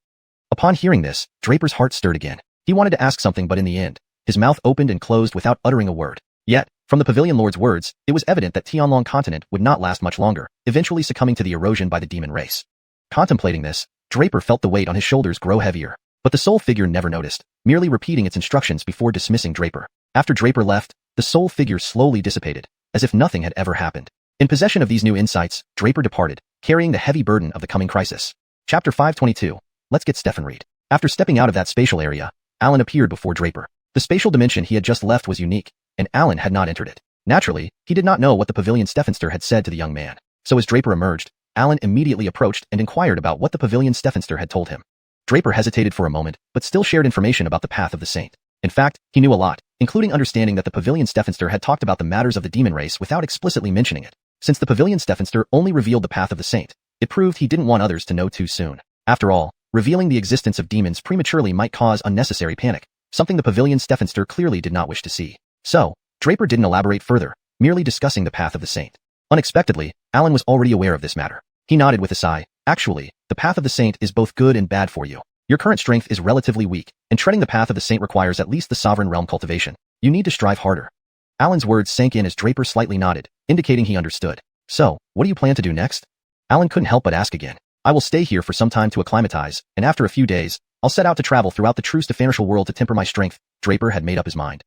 Upon hearing this, Draper's heart stirred again. He wanted to ask something, but in the end, his mouth opened and closed without uttering a word. Yet, from the pavilion lord's words, it was evident that Tianlong continent would not last much longer, eventually succumbing to the erosion by the demon race. Contemplating this, Draper felt the weight on his shoulders grow heavier. But the soul figure never noticed, merely repeating its instructions before dismissing Draper. After Draper left, the soul figure slowly dissipated, as if nothing had ever happened. In possession of these new insights, Draper departed, carrying the heavy burden of the coming crisis. Chapter 522. Let's get Stefan read. After stepping out of that spatial area, Alan appeared before Draper. The spatial dimension he had just left was unique, and Alan had not entered it. Naturally, he did not know what the pavilion Stefanster had said to the young man. So as Draper emerged, Alan immediately approached and inquired about what the pavilion Stefanster had told him. Draper hesitated for a moment, but still shared information about the path of the saint. In fact, he knew a lot, including understanding that the pavilion Stefanster had talked about the matters of the demon race without explicitly mentioning it. Since the pavilion Stefanster only revealed the path of the saint, it proved he didn't want others to know too soon. After all, revealing the existence of demons prematurely might cause unnecessary panic, something the pavilion Stefanster clearly did not wish to see. So, Draper didn't elaborate further, merely discussing the path of the saint. Unexpectedly, Alan was already aware of this matter. He nodded with a sigh. Actually, the path of the saint is both good and bad for you. Your current strength is relatively weak, and treading the path of the saint requires at least the sovereign realm cultivation. You need to strive harder. Alan's words sank in as Draper slightly nodded, indicating he understood. So, what do you plan to do next? Alan couldn't help but ask again. I will stay here for some time to acclimatize, and after a few days, I'll set out to travel throughout the true Xiuxian world to temper my strength. Draper had made up his mind.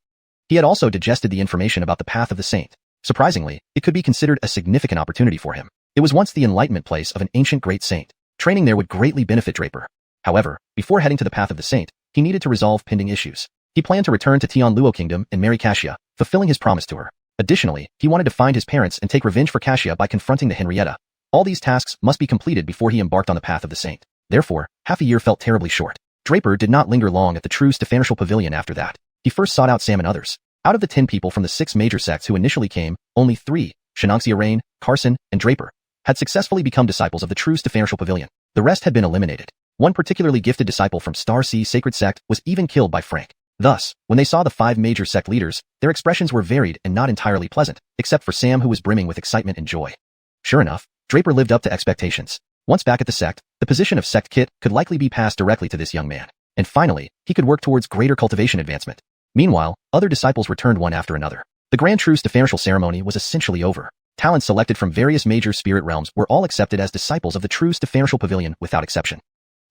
He had also digested the information about the path of the saint. Surprisingly, it could be considered a significant opportunity for him. It was once the enlightenment place of an ancient great saint. Training there would greatly benefit Draper. However, before heading to the path of the saint, he needed to resolve pending issues. He planned to return to Tianluo Kingdom and marry Xiaxia, fulfilling his promise to her. Additionally, he wanted to find his parents and take revenge for Xiaxia by confronting the Henrietta. All these tasks must be completed before he embarked on the path of the saint. Therefore, half a year felt terribly short. Draper did not linger long at the true Xiuxian pavilion after that. He first sought out Sam and others. Out of the 10 people from the 6 major sects who initially came, only 3, xianxia, Carson, and Draper, had successfully become disciples of the true Xiuxian pavilion. The rest had been eliminated. One particularly gifted disciple from Star Sea Sacred Sect was even killed by Frank. Thus, when they saw the 5 major sect leaders, their expressions were varied and not entirely pleasant, except for Sam, who was brimming with excitement and joy. Sure enough, Draper lived up to expectations. Once back at the sect, the position of sect kit could likely be passed directly to this young man. And finally, he could work towards greater cultivation advancement. Meanwhile, other disciples returned one after another. The grand true Xiuxian ceremony was essentially over. Talents selected from various major spirit realms were all accepted as disciples of the true Xiuxian pavilion without exception.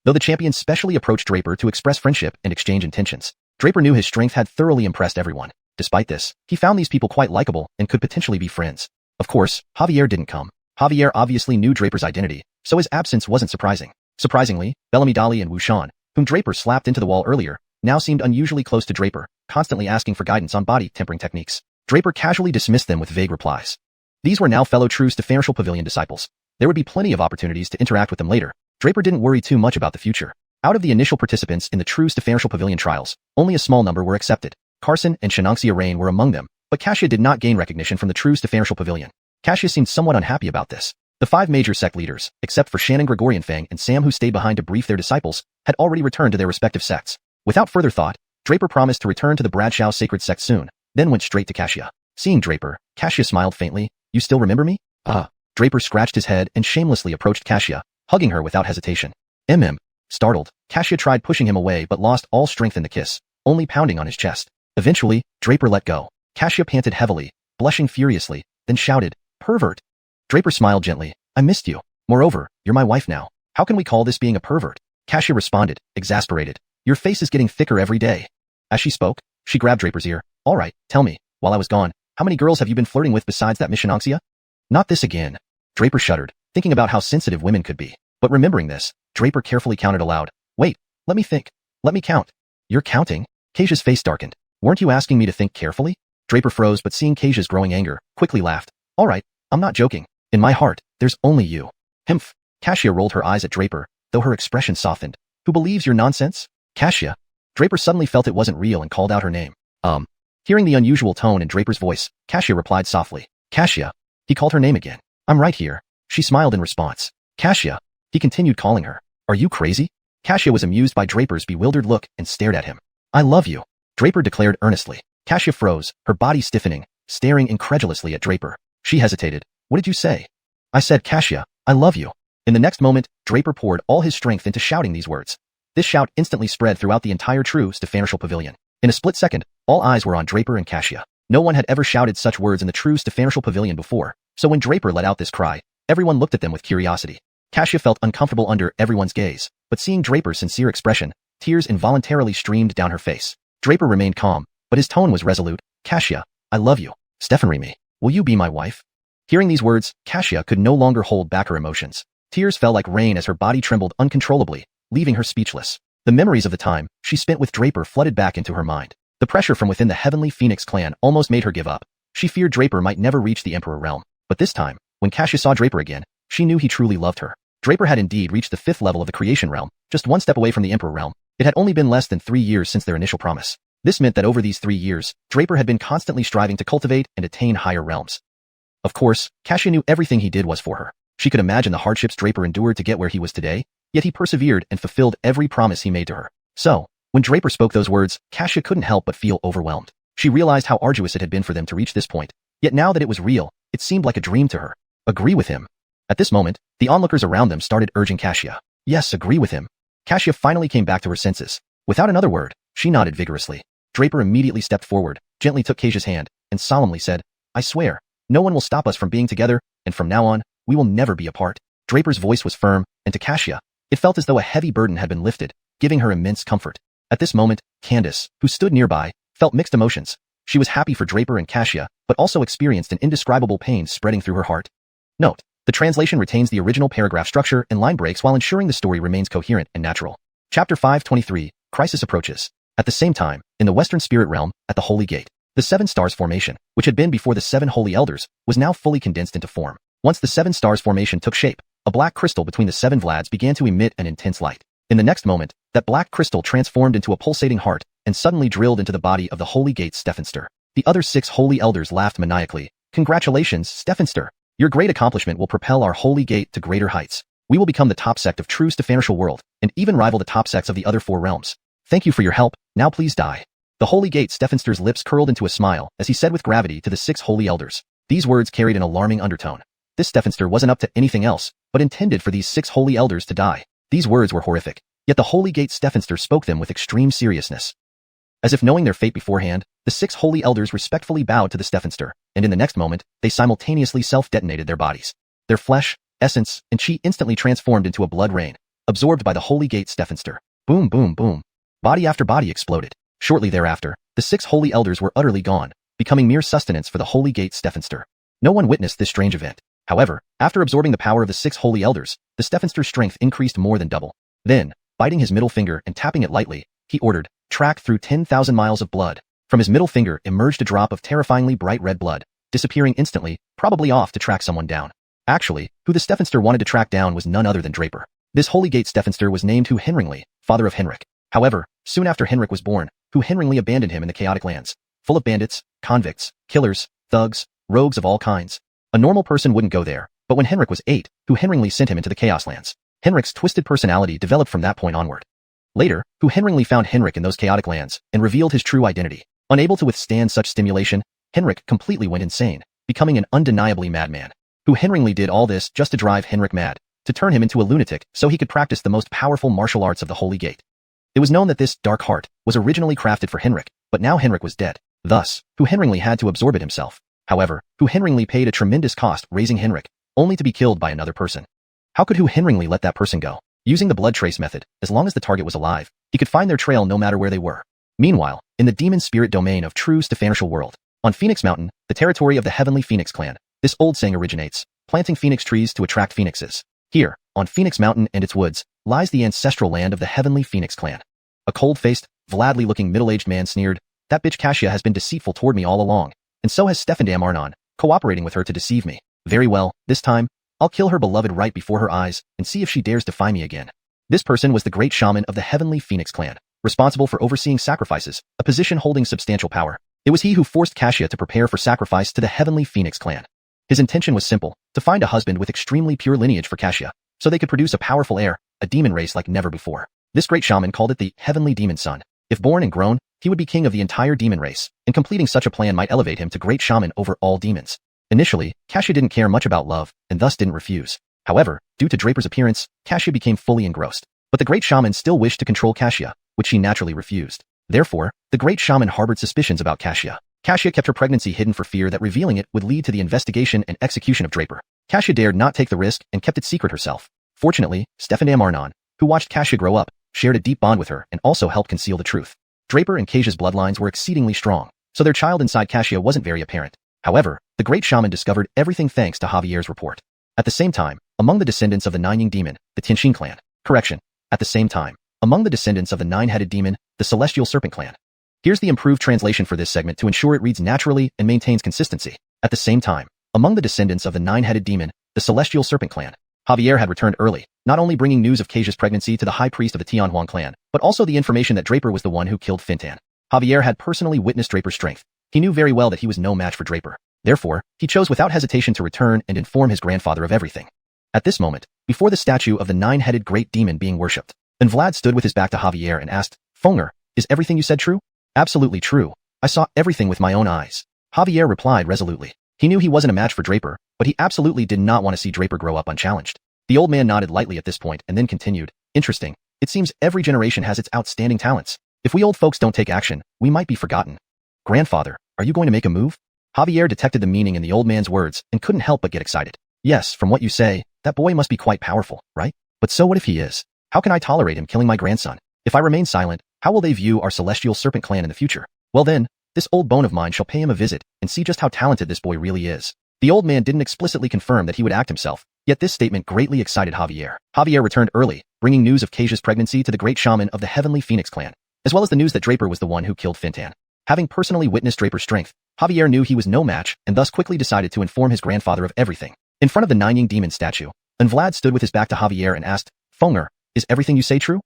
Though the champions specially approached Draper to express friendship and exchange intentions, Draper knew his strength had thoroughly impressed everyone. Despite this, he found these people quite likable and could potentially be friends. Of course, Javier didn't come. Javier obviously knew Draper's identity, so his absence wasn't surprising. Surprisingly, Bellamy Dali and Wushan, whom Draper slapped into the wall earlier, now seemed unusually close to Draper, constantly asking for guidance on body tempering techniques. Draper casually dismissed them with vague replies. These were now fellow true Xiuxian pavilion disciples. There would be plenty of opportunities to interact with them later. Draper didn't worry too much about the future. Out of the initial participants in the true Xiuxian pavilion trials, only a small number were accepted. Carson and xianxia were among them, but Xiaxia did not gain recognition from the true Xiuxian pavilion. Xiaxia seemed somewhat unhappy about this. The 5 major sect leaders, except for Shannon Gregorian Fang and Sam, who stayed behind to brief their disciples, had already returned to their respective sects. Without further thought, Draper promised to return to the Bradshaw sacred sect soon, then went straight to Xiaxia. Seeing Draper, Xiaxia smiled faintly. You still remember me? Draper scratched his head and shamelessly approached Xianxia, hugging her without hesitation. Startled, Xianxia tried pushing him away but lost all strength in the kiss, only pounding on his chest. Eventually, Draper let go. Xianxia panted heavily, blushing furiously, then shouted, "Pervert!" Draper smiled gently. "I missed you. Moreover, you're my wife now. How can we call this being a pervert?" Xianxia responded, exasperated. "Your face is getting thicker every day." As she spoke, she grabbed Draper's ear. "All right, tell me, while I was gone, how many girls have you been flirting with besides that xianxia?" "Not this again." Draper shuddered, thinking about how sensitive women could be. But remembering this, Draper carefully counted aloud. "Wait, let me think. Let me count." "You're counting?" Xiaxia's face darkened. "Weren't you asking me to think carefully?" Draper froze, but seeing Xiaxia's growing anger, quickly laughed. "All right, I'm not joking. In my heart, there's only you." "Himph." Xianxia rolled her eyes at Draper, though her expression softened. "Who believes your nonsense?" "Xianxia." Draper suddenly felt it wasn't real and called out her name. Hearing the unusual tone in Draper's voice, Xianxia replied softly. "Xianxia." He called her name again. "I'm right here." She smiled in response. "Xianxia." He continued calling her. "Are you crazy?" Xianxia was amused by Draper's bewildered look and stared at him. "I love you," Draper declared earnestly. Xianxia froze, her body stiffening, staring incredulously at Draper. She hesitated. "What did you say?" "I said, Xianxia, I love you." In the next moment, Draper poured all his strength into shouting these words. This shout instantly spread throughout the entire true Ancestral pavilion. In a split second, all eyes were on Draper and Xianxia. No one had ever shouted such words in the true Ancestral pavilion before, so when Draper let out this cry, everyone looked at them with curiosity. Xianxia felt uncomfortable under everyone's gaze, but seeing Draper's sincere expression, tears involuntarily streamed down her face. Draper remained calm, but his tone was resolute. "Xianxia, I love you. Stephenry me. Will you be my wife?" Hearing these words, Xianxia could no longer hold back her emotions. Tears fell like rain as her body trembled uncontrollably, leaving her speechless. The memories of the time she spent with Draper flooded back into her mind. The pressure from within the Heavenly Phoenix clan almost made her give up. She feared Draper might never reach the Emperor realm. But this time, when Xianxia saw Draper again, she knew he truly loved her. Draper had indeed reached the 5th level of the creation realm, just one step away from the Emperor realm. It had only been less than 3 years since their initial promise. This meant that over these 3 years, Draper had been constantly striving to cultivate and attain higher realms. Of course, Xianxia knew everything he did was for her. She could imagine the hardships Draper endured to get where he was today, yet he persevered and fulfilled every promise he made to her. So, when Draper spoke those words, Xianxia couldn't help but feel overwhelmed. She realized how arduous it had been for them to reach this point, yet now that it was real, it seemed like a dream to her. Agree with him. At this moment, the onlookers around them started urging Xianxia. Yes, agree with him. Xianxia finally came back to her senses. Without another word, she nodded vigorously. Draper immediately stepped forward, gently took Xiaxia's hand, and solemnly said, "I swear, no one will stop us from being together, and from now on, we will never be apart." Draper's voice was firm, and to Xianxia, it felt as though a heavy burden had been lifted, giving her immense comfort. At this moment, Candace, who stood nearby, felt mixed emotions. She was happy for Draper and Xianxia, but also experienced an indescribable pain spreading through her heart. Note: the translation retains the original paragraph structure and line breaks while ensuring the story remains coherent and natural. Chapter 523, Crisis Approaches. At the same time, in the Western Spirit Realm, at the Holy Gate, the 7 Stars formation, which had been before the 7 Holy Elders, was now fully condensed into form. Once the 7 Stars formation took shape, a black crystal between the 7 Vlads began to emit an intense light. In the next moment, that black crystal transformed into a pulsating heart and suddenly drilled into the body of the Holy Gate Stephenster. The other 6 Holy Elders laughed maniacally. "Congratulations, Stephenster! Your great accomplishment will propel our Holy Gate to greater heights. We will become the top sect of true Stephenetial world, and even rival the top sects of the other 4 realms. Thank you for your help, now please die." The Holy Gate Stephenster's lips curled into a smile as he said with gravity to the 6 Holy Elders. These words carried an alarming undertone. This Stephenster wasn't up to anything else, but intended for these 6 Holy Elders to die. These words were horrific, yet the Holy Gate Stephenster spoke them with extreme seriousness. As if knowing their fate beforehand, the 6 Holy Elders respectfully bowed to the Stephenster, and in the next moment, they simultaneously self-detonated their bodies. Their flesh, essence, and chi instantly transformed into a blood rain, absorbed by the Holy Gate Stephenster. Boom, boom, boom. Body after body exploded. Shortly thereafter, the 6 Holy Elders were utterly gone, becoming mere sustenance for the Holy Gate Stephenster. No one witnessed this strange event. However, after absorbing the power of the 6 Holy Elders, the Stephenster's strength increased more than double. Then, biting his middle finger and tapping it lightly, he ordered, "Track through 10,000 miles of blood." From his middle finger emerged a drop of terrifyingly bright red blood, disappearing instantly, probably off to track someone down. Actually, who the Stephenster wanted to track down was none other than Draper. This Holy Gate Stephenster was named Hu Henringly, father of Henrik. However, soon after Henrik was born, Hu Henringly abandoned him in the chaotic lands, full of bandits, convicts, killers, thugs, rogues of all kinds. A normal person wouldn't go there, but when Henrik was 8, Hu Henringly sent him into the Chaos Lands. Henrik's twisted personality developed from that point onward. Later, Hu Henringly found Henrik in those chaotic lands and revealed his true identity. Unable to withstand such stimulation, Henrik completely went insane, becoming an undeniably madman. Henringly did all this just to drive Henrik mad, to turn him into a lunatic so he could practice the most powerful martial arts of the Holy Gate. It was known that this dark heart was originally crafted for Henrik, but now Henrik was dead. Thus, Henringly had to absorb it himself. However, Henringly paid a tremendous cost raising Henrik, only to be killed by another person. How could Henringly let that person go? Using the blood trace method, as long as the target was alive, he could find their trail no matter where they were. Meanwhile, in the demon spirit domain of true Stefanatial world, on Phoenix Mountain, the territory of the Heavenly Phoenix clan, this old saying originates, planting phoenix trees to attract phoenixes. Here, on Phoenix Mountain and its woods, lies the ancestral land of the Heavenly Phoenix clan. A cold-faced, Vladly-looking middle-aged man sneered, "That bitch xianxia has been deceitful toward me all along, and so has Stefan Arnon, cooperating with her to deceive me. Very well, this time, I'll kill her beloved right before her eyes and see if she dares defy me again." This person was the great shaman of the Heavenly Phoenix clan, responsible for overseeing sacrifices, a position holding substantial power. It was he who forced xianxia to prepare for sacrifice to the Heavenly Phoenix clan. His intention was simple, to find a husband with extremely pure lineage for xianxia, so they could produce a powerful heir, a demon race like never before. This great shaman called it the Heavenly Demon Son. If born and grown, he would be king of the entire demon race, and completing such a plan might elevate him to great shaman over all demons. Initially, xianxia didn't care much about love, and thus didn't refuse. However, due to Draper's appearance, xianxia became fully engrossed. But the great shaman still wished to control xianxia, which she naturally refused. Therefore, the great shaman harbored suspicions about xianxia. Xianxia kept her pregnancy hidden for fear that revealing it would lead to the investigation and execution of Draper. Xianxia dared not take the risk and kept it secret herself. Fortunately, Stefan Arnon, who watched xianxia grow up, shared a deep bond with her and also helped conceal the truth. Draper and xianxia's bloodlines were exceedingly strong, so their child inside xianxia wasn't very apparent. However, the great shaman discovered everything thanks to Javier's report. At the same time, among the descendants of the Nine-Ying demon, the Xiuxian clan. At the same time, among the descendants of the Nine-Headed demon, the Celestial Serpent clan. Here's the improved translation for this segment to ensure it reads naturally and maintains consistency. At the same time, among the descendants of the Nine-Headed demon, the Celestial Serpent clan. Javier had returned early, not only bringing news of xianxia's pregnancy to the high priest of the Tianhuang clan, but also the information that Draper was the one who killed Fintan. Javier had personally witnessed Draper's strength. He knew very well that he was no match for Draper. Therefore, he chose without hesitation to return and inform his grandfather of everything. At this moment, before the statue of the nine-headed great demon being worshipped, and Vlad stood with his back to Javier and asked, "Fonger, is everything you said true?" "Absolutely true. I saw everything with my own eyes." Javier replied resolutely. He knew he wasn't a match for Draper, but he absolutely did not want to see Draper grow up unchallenged. The old man nodded lightly at this point and then continued, "Interesting. It seems every generation has its outstanding talents. If we old folks don't take action, we might be forgotten." "Grandfather, are you going to make a move?" Javier detected the meaning in the old man's words and couldn't help but get excited. "Yes, from what you say, that boy must be quite powerful, right? But so what if he is? How can I tolerate him killing my grandson? If I remain silent, how will they view our Celestial Serpent clan in the future? Well then, this old bone of mine shall pay him a visit and see just how talented this boy really is." The old man didn't explicitly confirm that he would act himself, yet this statement greatly excited Javier. Javier returned early, bringing news of xianxia's pregnancy to the great shaman of the Heavenly Phoenix clan, as well as the news that Draper was the one who killed Fintan. Having personally witnessed Draper's strength, Javier knew he was no match and thus quickly decided to inform his grandfather of everything. In front of the Nine-Ying demon statue, Vlad stood with his back to Javier and asked, "Fonger, is everything you say true?"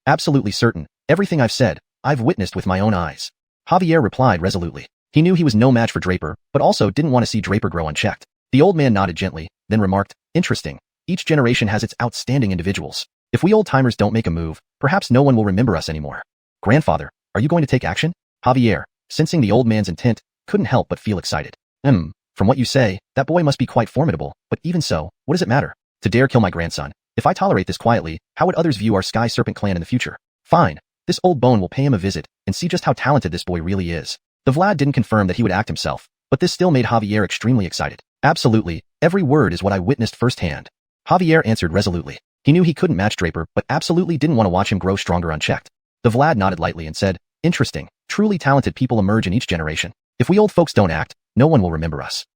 "Absolutely certain. Everything I've said, I've witnessed with my own eyes." Javier replied resolutely. He knew he was no match for Draper, but also didn't want to see Draper grow unchecked. The old man nodded gently, then remarked, "Interesting. Each generation has its outstanding individuals. If we old-timers don't make a move, perhaps no one will remember us anymore." "Grandfather, are you going to take action?" Javier, sensing the old man's intent, couldn't help but feel excited. From what you say, that boy must be quite formidable, but even so, what does it matter? To dare kill my grandson. If I tolerate this quietly, how would others view our Sky Serpent clan in the future? Fine. This old bone will pay him a visit and see just how talented this boy really is." The Vlad didn't confirm that he would act himself, but this still made Javier extremely excited. "Absolutely, every word is what I witnessed firsthand." Javier answered resolutely. He knew he couldn't match Draper, but absolutely didn't want to watch him grow stronger unchecked. The Vlad nodded lightly and said, "Interesting. Truly talented people emerge in each generation. If we old folks don't act, no one will remember us."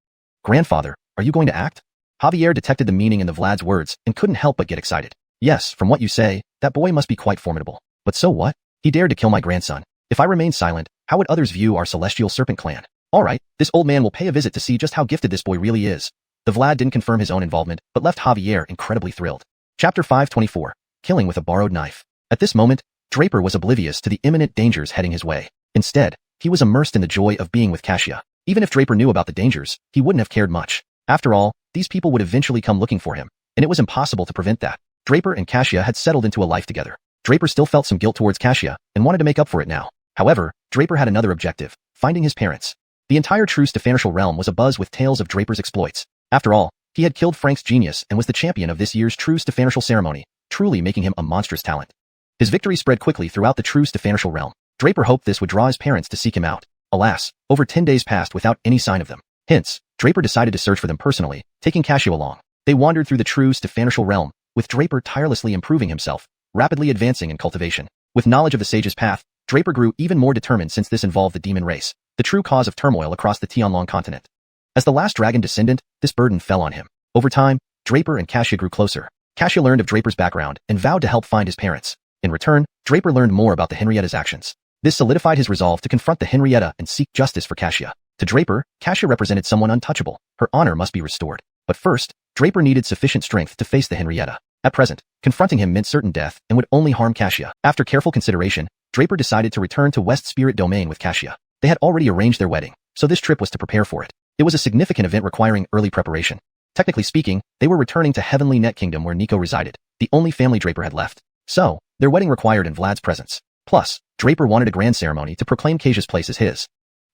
"Grandfather, are you going to act?" Javier detected the meaning in the Vlad's words and couldn't help but get excited. "Yes, from what you say, that boy must be quite formidable. But so what? He dared to kill my grandson. If I remain silent, how would others view our Celestial Serpent clan? All right, this old man will pay a visit to see just how gifted this boy really is." The Vlad didn't confirm his own involvement, but left Javier incredibly thrilled. Chapter 524, Killing with a Borrowed Knife. At this moment, Draper was oblivious to the imminent dangers heading his way. Instead, he was immersed in the joy of being with xianxia. Even if Draper knew about the dangers, he wouldn't have cared much. After all, these people would eventually come looking for him, and it was impossible to prevent that. Draper and xianxia had settled into a life together. Draper still felt some guilt towards xianxia and wanted to make up for it now. However, Draper had another objective, finding his parents. The entire true Stefanatial realm was abuzz with tales of Draper's exploits. After all, He had killed Frank's genius and was the champion of this year's True Stefanatial ceremony, truly making him a monstrous talent. His victory spread quickly throughout the True Stefanatial realm. Draper hoped this would draw his parents to seek him out. Alas, over 10 days passed without any sign of them. Hence, Draper decided to search for them personally, taking Xiuxian along. They wandered through the True Stefanatial realm, with Draper tirelessly improving himself, rapidly advancing in cultivation. With knowledge of the sage's path, Draper grew even more determined since this involved the demon race, the true cause of turmoil across the Tianlong continent. As the last dragon descendant, this burden fell on him. Over time, Draper and Xiuxian grew closer. Xiuxian learned of Draper's background and vowed to help find his parents. In return, Draper learned more about the Henrietta's actions. This solidified his resolve to confront the Henrietta and seek justice for Xiuxian. To Draper, Xiuxian represented someone untouchable. Her honor must be restored. But first, Draper needed sufficient strength to face the Henrietta. At present, confronting him meant certain death and would only harm Xiuxian. After careful consideration, Draper decided to return to West Spirit Domain with Xiuxian. They had already arranged their wedding, so this trip was to prepare for it. It was a significant event requiring early preparation. Technically speaking, they were returning to Heavenly Net Kingdom where Nico resided, the only family Draper had left. So, their wedding required in Vlad's presence. Plus, Draper wanted a grand ceremony to proclaim Xiuxian's place as his.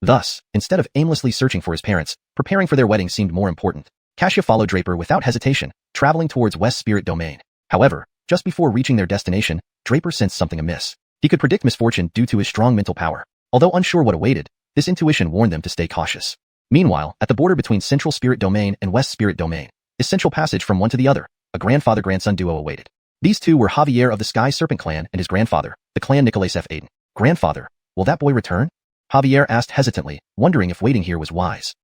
Thus, instead of aimlessly searching for his parents, preparing for their wedding seemed more important. Xiuxian followed Draper without hesitation, traveling towards West Spirit Domain. However, just before reaching their destination, Draper sensed something amiss. He could predict misfortune due to his strong mental power. Although unsure what awaited, this intuition warned them to stay cautious. Meanwhile, at the border between Central Spirit Domain and West Spirit Domain, essential passage from one to the other, a grandfather-grandson duo awaited. These two were Javier of the Sky Serpent clan and his grandfather, the clan Nicolas F. Aiden. Grandfather, will that boy return? Javier asked hesitantly, wondering if waiting here was wise.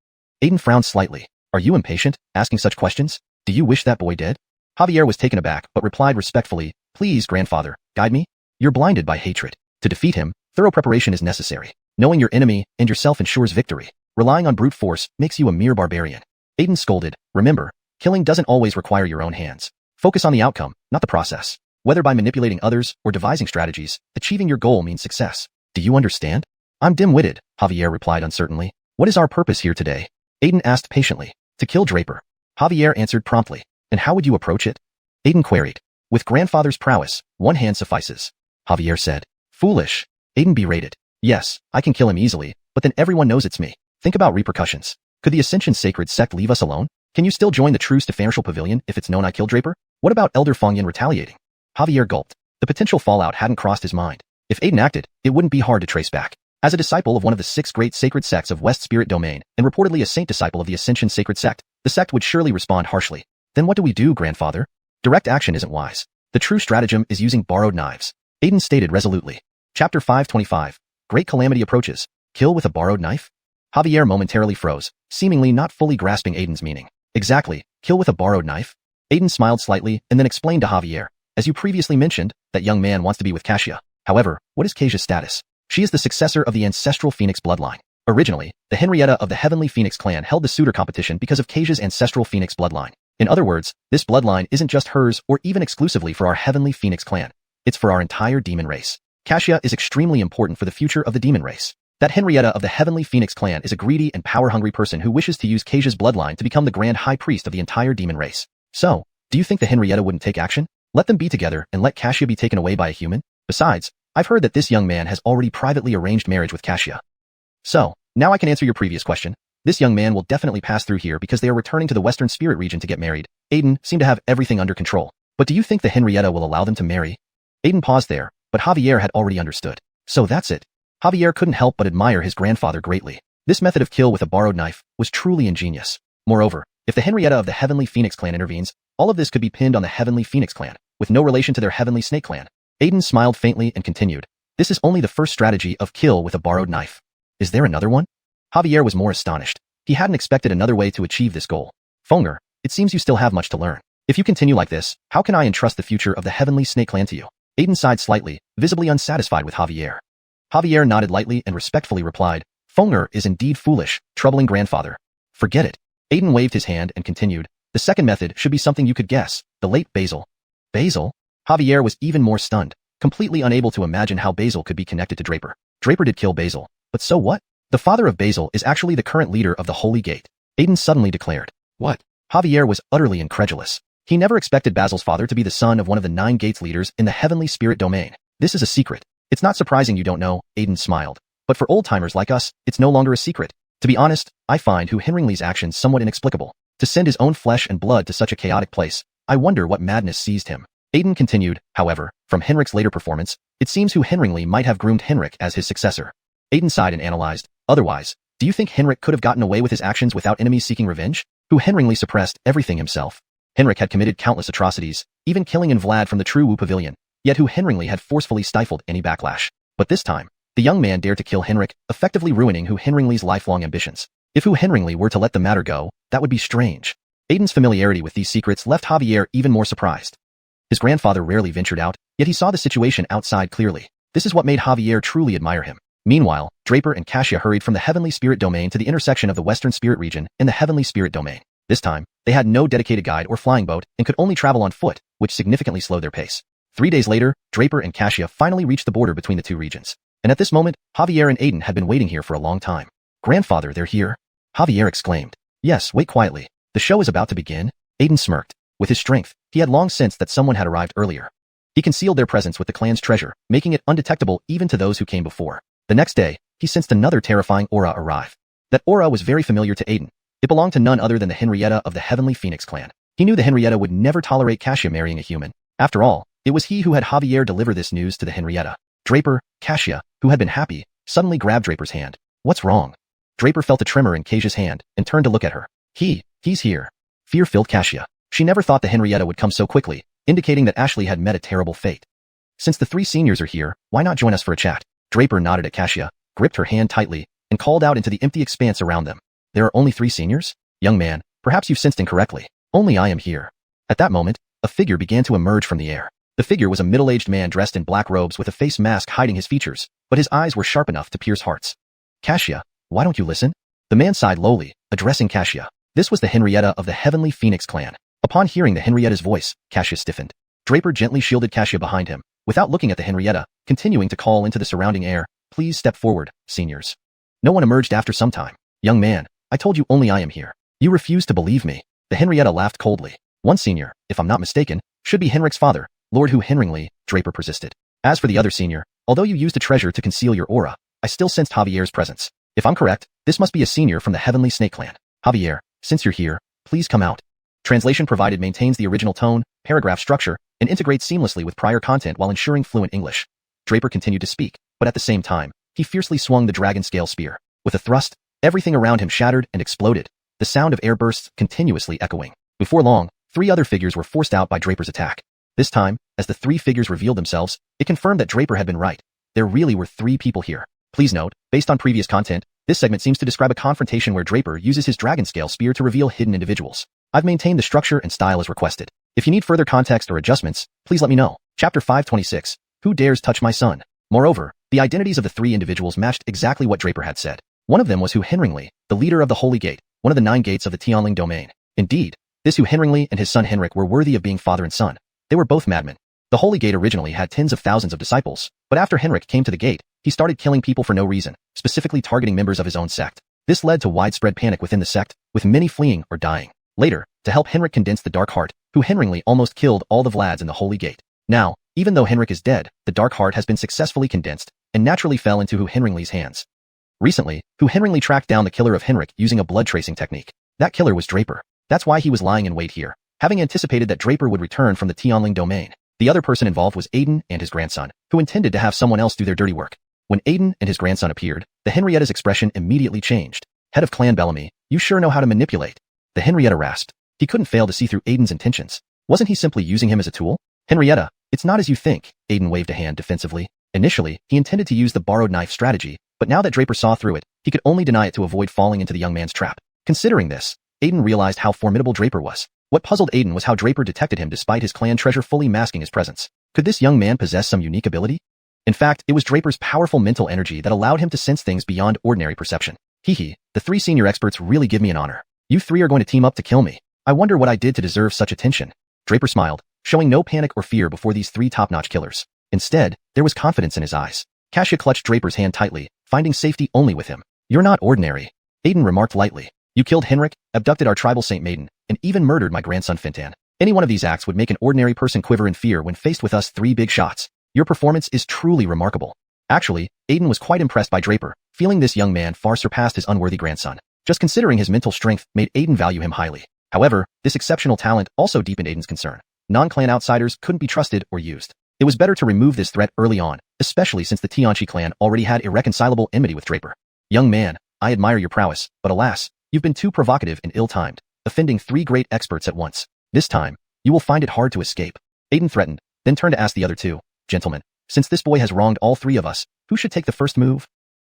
Aiden frowned slightly. Are you impatient, asking such questions? Do you wish that boy dead? Javier was taken aback but replied respectfully, please, grandfather, guide me. You're blinded by hatred. To defeat him, thorough preparation is necessary. Knowing your enemy and yourself ensures victory. Relying on brute force makes you a mere barbarian. Aiden scolded, remember, killing doesn't always require your own hands. Focus on the outcome, not the process. Whether by manipulating others or devising strategies, achieving your goal means success. Do you understand? I'm dim-witted, Javier replied uncertainly. What is our purpose here today? Aiden asked patiently. To kill Draper. Javier answered promptly. And how would you approach it? Aiden queried. With grandfather's prowess, one hand suffices. Javier said. Foolish. Aiden berated. Yes, I can kill him easily, but then everyone knows it's me. Think about repercussions. Could the Ascension Sacred Sect leave us alone? Can you still join the True Stefanatial Pavilion if it's known I killed Draper? What about Elder Fongyan retaliating? Javier gulped. The potential fallout hadn't crossed his mind. If Aiden acted, it wouldn't be hard to trace back. As a disciple of one of the 6 great sacred sects of West Spirit Domain, and reportedly a saint disciple of the Ascension Sacred Sect, the sect would surely respond harshly. Then what do we do, grandfather? Direct action isn't wise. The true stratagem is using borrowed knives. Aiden stated resolutely. Chapter 525. Great calamity approaches. Kill with a borrowed knife? Javier momentarily froze, seemingly not fully grasping Aiden's meaning. Exactly, kill with a borrowed knife? Aiden smiled slightly and then explained to Javier. As you previously mentioned, that young man wants to be with Xiuxian. However, what is Xiuxian's status? She is the successor of the Ancestral Phoenix bloodline. Originally, the Henrietta of the Heavenly Phoenix clan held the suitor competition because of Xiuxian's Ancestral Phoenix bloodline. In other words, this bloodline isn't just hers or even exclusively for our Heavenly Phoenix clan. It's for our entire demon race. Xiuxian is extremely important for the future of the demon race. That Henrietta of the Heavenly Phoenix clan is a greedy and power-hungry person who wishes to use Xiuxian's bloodline to become the grand high priest of the entire demon race. So, do you think the Henrietta wouldn't take action? Let them be together and let Xiuxian be taken away by a human? Besides, I've heard that this young man has already privately arranged marriage with Xiuxian. So, now I can answer your previous question. This young man will definitely pass through here because they are returning to the Western Spirit region to get married. Aiden seemed to have everything under control. But do you think the Henrietta will allow them to marry? Aiden paused there, but Javier had already understood. So that's it. Javier couldn't help but admire his grandfather greatly. This method of kill with a borrowed knife was truly ingenious. Moreover, if the Henrietta of the Heavenly Phoenix clan intervenes, all of this could be pinned on the Heavenly Phoenix clan, with no relation to their Heavenly Snake clan. Aiden smiled faintly and continued. This is only the first strategy of kill with a borrowed knife. Is there another one? Javier was more astonished. He hadn't expected another way to achieve this goal. Fonger, it seems you still have much to learn. If you continue like this, how can I entrust the future of the Heavenly Snake clan to you? Aiden sighed slightly, visibly unsatisfied with Javier. Javier nodded lightly and respectfully replied, Fonger is indeed foolish, troubling grandfather. Forget it. Aiden waved his hand and continued, the second method should be something you could guess, the late Basil. Basil? Javier was even more stunned, completely unable to imagine how Basil could be connected to Draper. Draper did kill Basil, but so what? The father of Basil is actually the current leader of the Holy Gate. Aiden suddenly declared. What? Javier was utterly incredulous. He never expected Basil's father to be the son of one of the 9 Gates leaders in the Heavenly Spirit Domain. This is a secret. It's not surprising you don't know, Aiden smiled. But for old-timers like us, it's no longer a secret. To be honest, I find Hu Henringli's actions somewhat inexplicable. To send his own flesh and blood to such a chaotic place, I wonder what madness seized him. Aiden continued, however, from Henrik's later performance, it seems Xiuxian might have groomed Henrik as his successor. Aiden sighed and analyzed, otherwise, do you think Henrik could have gotten away with his actions without enemies seeking revenge? Xiuxian suppressed everything himself. Henrik had committed countless atrocities, even killing in Vlad from the True Wu Pavilion, yet Xiuxian had forcefully stifled any backlash. But this time, the young man dared to kill Henrik, effectively ruining Xiuxian's lifelong ambitions. If Xiuxian were to let the matter go, that would be strange. Aiden's familiarity with these secrets left Javier even more surprised. His grandfather rarely ventured out, yet he saw the situation outside clearly. This is what made Javier truly admire him. Meanwhile, Draper and xiaxia hurried from the Heavenly Spirit Domain to the intersection of the Western Spirit Region and the Heavenly Spirit Domain. This time, they had no dedicated guide or flying boat and could only travel on foot, which significantly slowed their pace. 3 days later, Draper and xiaxia finally reached the border between the two regions. And at this moment, Javier and Aiden had been waiting here for a long time. Grandfather, they're here? Javier exclaimed. Yes, wait quietly. The show is about to begin. Aiden smirked. With his strength, he had long sensed that someone had arrived earlier. He concealed their presence with the clan's treasure, making it undetectable even to those who came before. The next day, he sensed another terrifying aura arrive. That aura was very familiar to Aiden. It belonged to none other than the Henrietta of the Heavenly Phoenix clan. He knew the Henrietta would never tolerate xiaxia marrying a human. After all, it was he who had Javier deliver this news to the Henrietta. Draper, xiaxia, who had been happy, suddenly grabbed Draper's hand. What's wrong? Draper felt a tremor in xiaxia's hand and turned to look at her. He's here. Fear filled xiaxia. She never thought the Henrietta would come so quickly, indicating that Ashley had met a terrible fate. Since the 3 seniors are here, why not join us for a chat? Draper nodded at xiaxia, gripped her hand tightly, and called out into the empty expanse around them. There are only 3 seniors? Young man, perhaps you've sensed incorrectly. Only I am here. At that moment, a figure began to emerge from the air. The figure was a middle-aged man dressed in black robes with a face mask hiding his features, but his eyes were sharp enough to pierce hearts. Xiaxia, why don't you listen? The man sighed lowly, addressing xiaxia. This was the Henrietta of the Heavenly Phoenix clan. Upon hearing the Henrietta's voice, xiaxia stiffened. Draper gently shielded xiaxia behind him, without looking at the Henrietta, continuing to call into the surrounding air, please step forward, seniors. No one emerged after some time. Young man, I told you only I am here. You refuse to believe me. The Henrietta laughed coldly. One senior, if I'm not mistaken, should be Henrik's father, Lord Xiuxian, Draper persisted. As for the other senior, although you used a treasure to conceal your aura, I still sensed Javier's presence. If I'm correct, this must be a senior from the Heavenly Snake clan. Javier, since you're here, please come out. Translation provided maintains the original tone, paragraph structure, and integrates seamlessly with prior content while ensuring fluent English. Draper continued to speak, but at the same time, he fiercely swung the dragon scale spear. With a thrust, everything around him shattered and exploded, the sound of air bursts continuously echoing. Before long, 3 other figures were forced out by Draper's attack. This time, as the 3 figures revealed themselves, it confirmed that Draper had been right. There really were 3 people here. Please note, based on previous content, this segment seems to describe a confrontation where Draper uses his dragon scale spear to reveal hidden individuals. I've maintained the structure and style as requested. If you need further context or adjustments, please let me know. Chapter 526. Who dares touch my son? Moreover, the identities of the 3 individuals matched exactly what Draper had said. One of them was Xiuxian, the leader of the Holy Gate, one of the 9 gates of the Tianling domain. Indeed, this Xiuxian and his son Henrik were worthy of being father and son. They were both madmen. The Holy Gate originally had tens of thousands of disciples, but after Henrik came to the gate, he started killing people for no reason, specifically targeting members of his own sect. This led to widespread panic within the sect, with many fleeing or dying. Later, to help Henrik condense the Dark Heart, Xiuxian almost killed all the Vlads in the Holy Gate. Now, even though Henrik is dead, the Dark Heart has been successfully condensed, and naturally fell into Xiuxian's hands. Recently, Xiuxian tracked down the killer of Henrik using a blood tracing technique. That killer was Draper. That's why he was lying in wait here, having anticipated that Draper would return from the Tianling domain. The other person involved was Aiden and his grandson, who intended to have someone else do their dirty work. When Aiden and his grandson appeared, the Henrietta's expression immediately changed. Head of Clan Bellamy, you sure know how to manipulate. The Henrietta rasped. He couldn't fail to see through Aiden's intentions. Wasn't he simply using him as a tool? Henrietta, it's not as you think, Aiden waved a hand defensively. Initially, he intended to use the borrowed knife strategy, but now that Draper saw through it, he could only deny it to avoid falling into the young man's trap. Considering this, Aiden realized how formidable Draper was. What puzzled Aiden was how Draper detected him despite his clan treasure fully masking his presence. Could this young man possess some unique ability? In fact, it was Draper's powerful mental energy that allowed him to sense things beyond ordinary perception. The 3 senior experts really give me an honor. You 3 are going to team up to kill me. I wonder what I did to deserve such attention. Draper smiled, showing no panic or fear before these 3 top-notch killers. Instead, there was confidence in his eyes. Xiaxia clutched Draper's hand tightly, finding safety only with him. You're not ordinary, Aiden remarked lightly. You killed Henrik, abducted our tribal Saint Maiden, and even murdered my grandson Fintan. Any one of these acts would make an ordinary person quiver in fear when faced with us 3 big shots. Your performance is truly remarkable. Actually, Aiden was quite impressed by Draper, feeling this young man far surpassed his unworthy grandson. Just considering his mental strength made Aiden value him highly. However, this exceptional talent also deepened Aiden's concern. Non-clan outsiders couldn't be trusted or used. It was better to remove this threat early on, especially since the xianxia clan already had irreconcilable enmity with Draper. Young man, I admire your prowess, but alas, you've been too provocative and ill-timed, offending 3 great experts at once. This time, you will find it hard to escape. Aiden threatened, then turned to ask the other 2, gentlemen, since this boy has wronged all 3 of us, who should take the first move?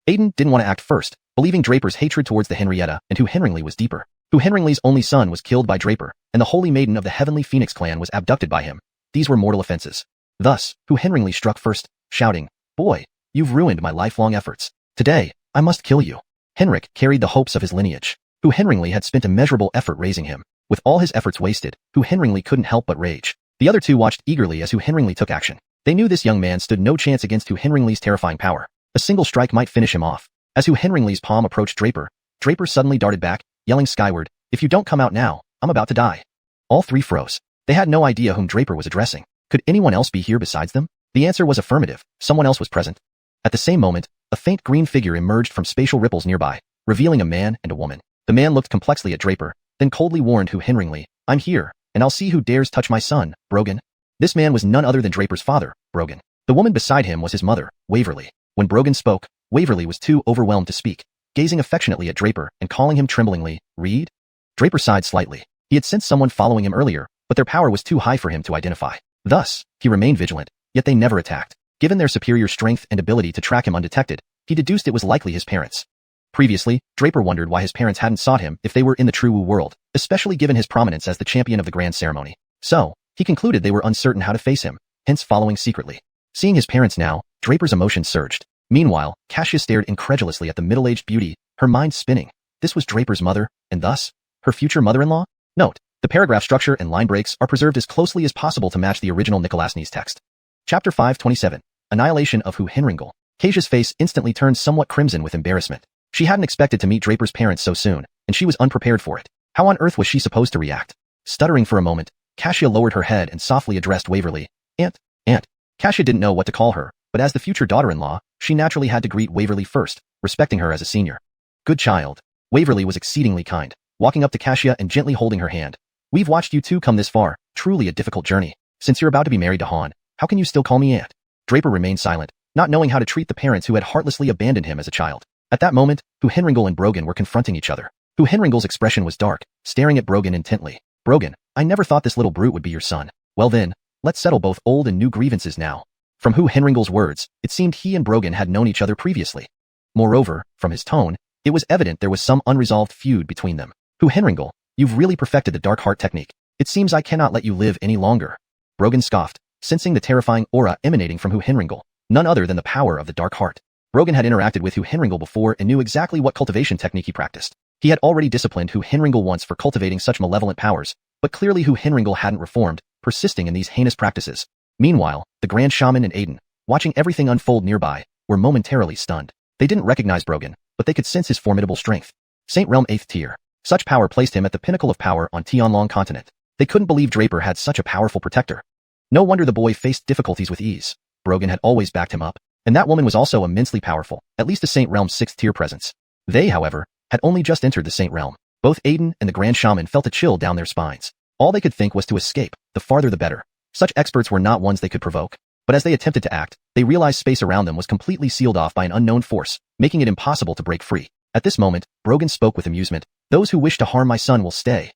Aiden didn't want to act first, believing Draper's hatred towards the Henrietta and xiuxian was deeper. xiuxian's only son was killed by Draper, and the holy maiden of the Heavenly Phoenix clan was abducted by him. These were mortal offenses. Thus, xiuxian struck first, shouting, "Boy, you've ruined my lifelong efforts. Today, I must kill you." Henrik carried the hopes of his lineage. xiuxian had spent immeasurable effort raising him. With all his efforts wasted, xiuxian couldn't help but rage. The other 2 watched eagerly as xiuxian took action. They knew this young man stood no chance against xiuxian's terrifying power. A single strike might finish him off. As xiuxian's palm approached Draper, Draper suddenly darted back, yelling skyward, "If you don't come out now, I'm about to die." All 3 froze. They had no idea whom Draper was addressing. Could anyone else be here besides them? The answer was affirmative. Someone else was present. At the same moment, a faint green figure emerged from spatial ripples nearby, revealing a man and a woman. The man looked complexly at Draper, then coldly warned xiuxian, "I'm here, and I'll see who dares touch my son, Brogan." This man was none other than Draper's father, Brogan. The woman beside him was his mother, Waverly. When Brogan spoke, Waverly was too overwhelmed to speak, gazing affectionately at Draper and calling him tremblingly, "Reed?" Draper sighed slightly. He had sensed someone following him earlier, but their power was too high for him to identify. Thus, he remained vigilant, yet they never attacked. Given their superior strength and ability to track him undetected, he deduced it was likely his parents. Previously, Draper wondered why his parents hadn't sought him if they were in the true Wu world, especially given his prominence as the champion of the grand ceremony. So, he concluded they were uncertain how to face him, hence following secretly. Seeing his parents now, Draper's emotions surged. Meanwhile, xiaxia stared incredulously at the middle-aged beauty, her mind spinning. This was Draper's mother, and thus, her future mother-in-law? Note, the paragraph structure and line breaks are preserved as closely as possible to match the original Nicolasnes text. Chapter 527, Annihilation of xiuxian. Xiaxia's face instantly turned somewhat crimson with embarrassment. She hadn't expected to meet Draper's parents so soon, and she was unprepared for it. How on earth was she supposed to react? Stuttering for a moment, xiaxia lowered her head and softly addressed Waverly, "Aunt." Xiaxia didn't know what to call her, but as the future daughter-in-law, she naturally had to greet Waverly first, respecting her as a senior. "Good child." Waverly was exceedingly kind, walking up to xiaxia and gently holding her hand. "We've watched you 2 come this far, truly a difficult journey. Since you're about to be married to Han, how can you still call me Aunt?" Draper remained silent, not knowing how to treat the parents who had heartlessly abandoned him as a child. At that moment, xiuxian and Brogan were confronting each other. xiuxian's expression was dark, staring at Brogan intently. "Brogan, I never thought this little brute would be your son. Well then, let's settle both old and new grievances now." From xiuxian's words, it seemed he and Brogan had known each other previously. Moreover, from his tone, it was evident there was some unresolved feud between them. "xiuxian, you've really perfected the dark heart technique. It seems I cannot let you live any longer." Brogan scoffed, sensing the terrifying aura emanating from xiuxian, none other than the power of the dark heart. Brogan had interacted with xiuxian before and knew exactly what cultivation technique he practiced. He had already disciplined xiuxian once for cultivating such malevolent powers, but clearly xiuxian hadn't reformed, persisting in these heinous practices. Meanwhile, the Grand Shaman and Aiden, watching everything unfold nearby, were momentarily stunned. They didn't recognize Brogan, but they could sense his formidable strength. Saint Realm 8th tier. Such power placed him at the pinnacle of power on Tianlong continent. They couldn't believe Draper had such a powerful protector. No wonder the boy faced difficulties with ease. Brogan had always backed him up. And that woman was also immensely powerful, at least a Saint Realm 6th tier presence. They, however, had only just entered the Saint Realm. Both Aiden and the Grand Shaman felt a chill down their spines. All they could think was to escape, the farther the better. Such experts were not ones they could provoke. But as they attempted to act, they realized space around them was completely sealed off by an unknown force, making it impossible to break free. At this moment, Brogan spoke with amusement. "Those who wish to harm my son will stay."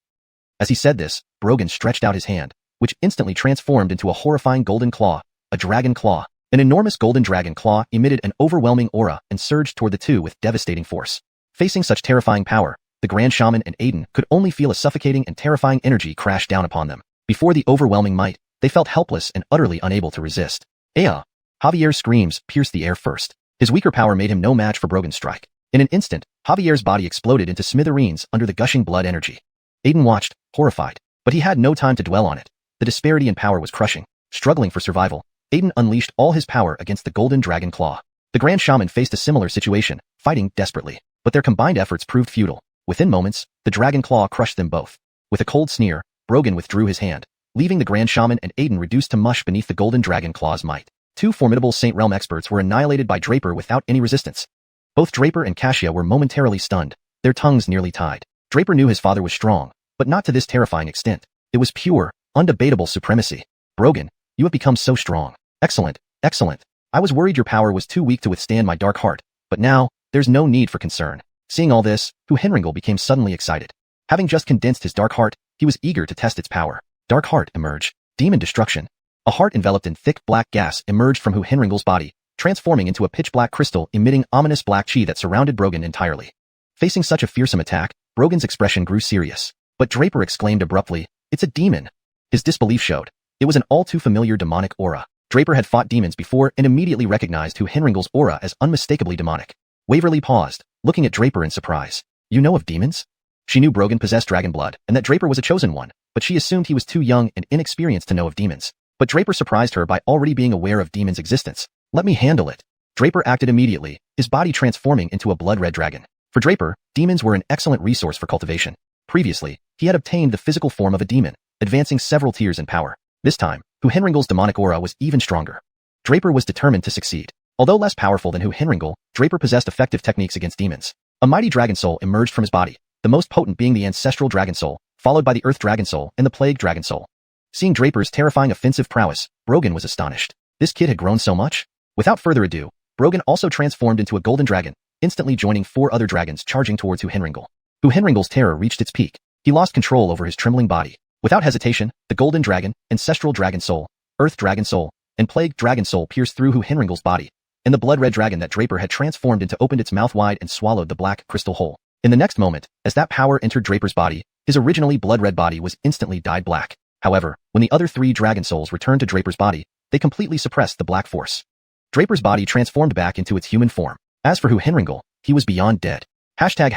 As he said this, Brogan stretched out his hand, which instantly transformed into a horrifying golden claw, a dragon claw. An enormous golden dragon claw emitted an overwhelming aura and surged toward the 2 with devastating force. Facing such terrifying power, the Grand Shaman and Aiden could only feel a suffocating and terrifying energy crash down upon them. Before the overwhelming might, they felt helpless and utterly unable to resist. "Aya!" Javier's screams pierced the air first. His weaker power made him no match for Brogan's strike. In an instant, Javier's body exploded into smithereens under the gushing blood energy. Aiden watched, horrified, but he had no time to dwell on it. The disparity in power was crushing. Struggling for survival, Aiden unleashed all his power against the golden dragon claw. The Grand Shaman faced a similar situation, fighting desperately, but their combined efforts proved futile. Within moments, the dragon claw crushed them both. With a cold sneer, Brogan withdrew his hand, leaving the Grand Shaman and Aiden reduced to mush beneath the golden dragon claw's might. 2 formidable Saint Realm experts were annihilated by Draper without any resistance. Both Draper and xiaxia were momentarily stunned, their tongues nearly tied. Draper knew his father was strong, but not to this terrifying extent. It was pure, undebatable supremacy. Brogan, you have become so strong. Excellent, excellent. I was worried your power was too weak to withstand my dark heart, but now, there's no need for concern. Seeing all this, Xiuxian became suddenly excited. Having just condensed his dark heart, he was eager to test its power. Dark heart emerged. Demon destruction. A heart enveloped in thick black gas emerged from Xiuxian's body, transforming into a pitch-black crystal emitting ominous black chi that surrounded Brogan entirely. Facing such a fearsome attack, Brogan's expression grew serious. But Draper exclaimed abruptly, "It's a demon." His disbelief showed. It was an all-too-familiar demonic aura. Draper had fought demons before and immediately recognized Xiuxian's aura as unmistakably demonic. Waverly paused, looking at Draper in surprise. "You know of demons?" She knew Brogan possessed dragon blood and that Draper was a chosen one, but she assumed he was too young and inexperienced to know of demons. But Draper surprised her by already being aware of demons' existence. "Let me handle it." Draper acted immediately, his body transforming into a blood-red dragon. For Draper, demons were an excellent resource for cultivation. Previously, he had obtained the physical form of a demon, advancing several tiers in power. This time, Xiuxian's demonic aura was even stronger. Draper was determined to succeed. Although less powerful than Xiuxian, Draper possessed effective techniques against demons. A mighty dragon soul emerged from his body, the most potent being the Ancestral dragon soul, followed by the Earth dragon soul and the Plague dragon soul. Seeing Draper's terrifying offensive prowess, Brogan was astonished. This kid had grown so much? Without further ado, Brogan also transformed into a golden dragon, instantly joining 4 other dragons charging towards Xiuxian. Xiuxian's terror reached its peak. He lost control over his trembling body. Without hesitation, the golden dragon, Ancestral dragon soul, Earth dragon soul, and Plague dragon soul pierced through Xiuxian's body, and the blood-red dragon that Draper had transformed into opened its mouth wide and swallowed the black crystal whole. In the next moment, as that power entered Draper's body, his originally blood-red body was instantly dyed black. However, when the other 3 dragon souls returned to Draper's body, they completely suppressed the black force. Draper's body transformed back into its human form. As for Xiuxian, he was beyond dead. Hashtag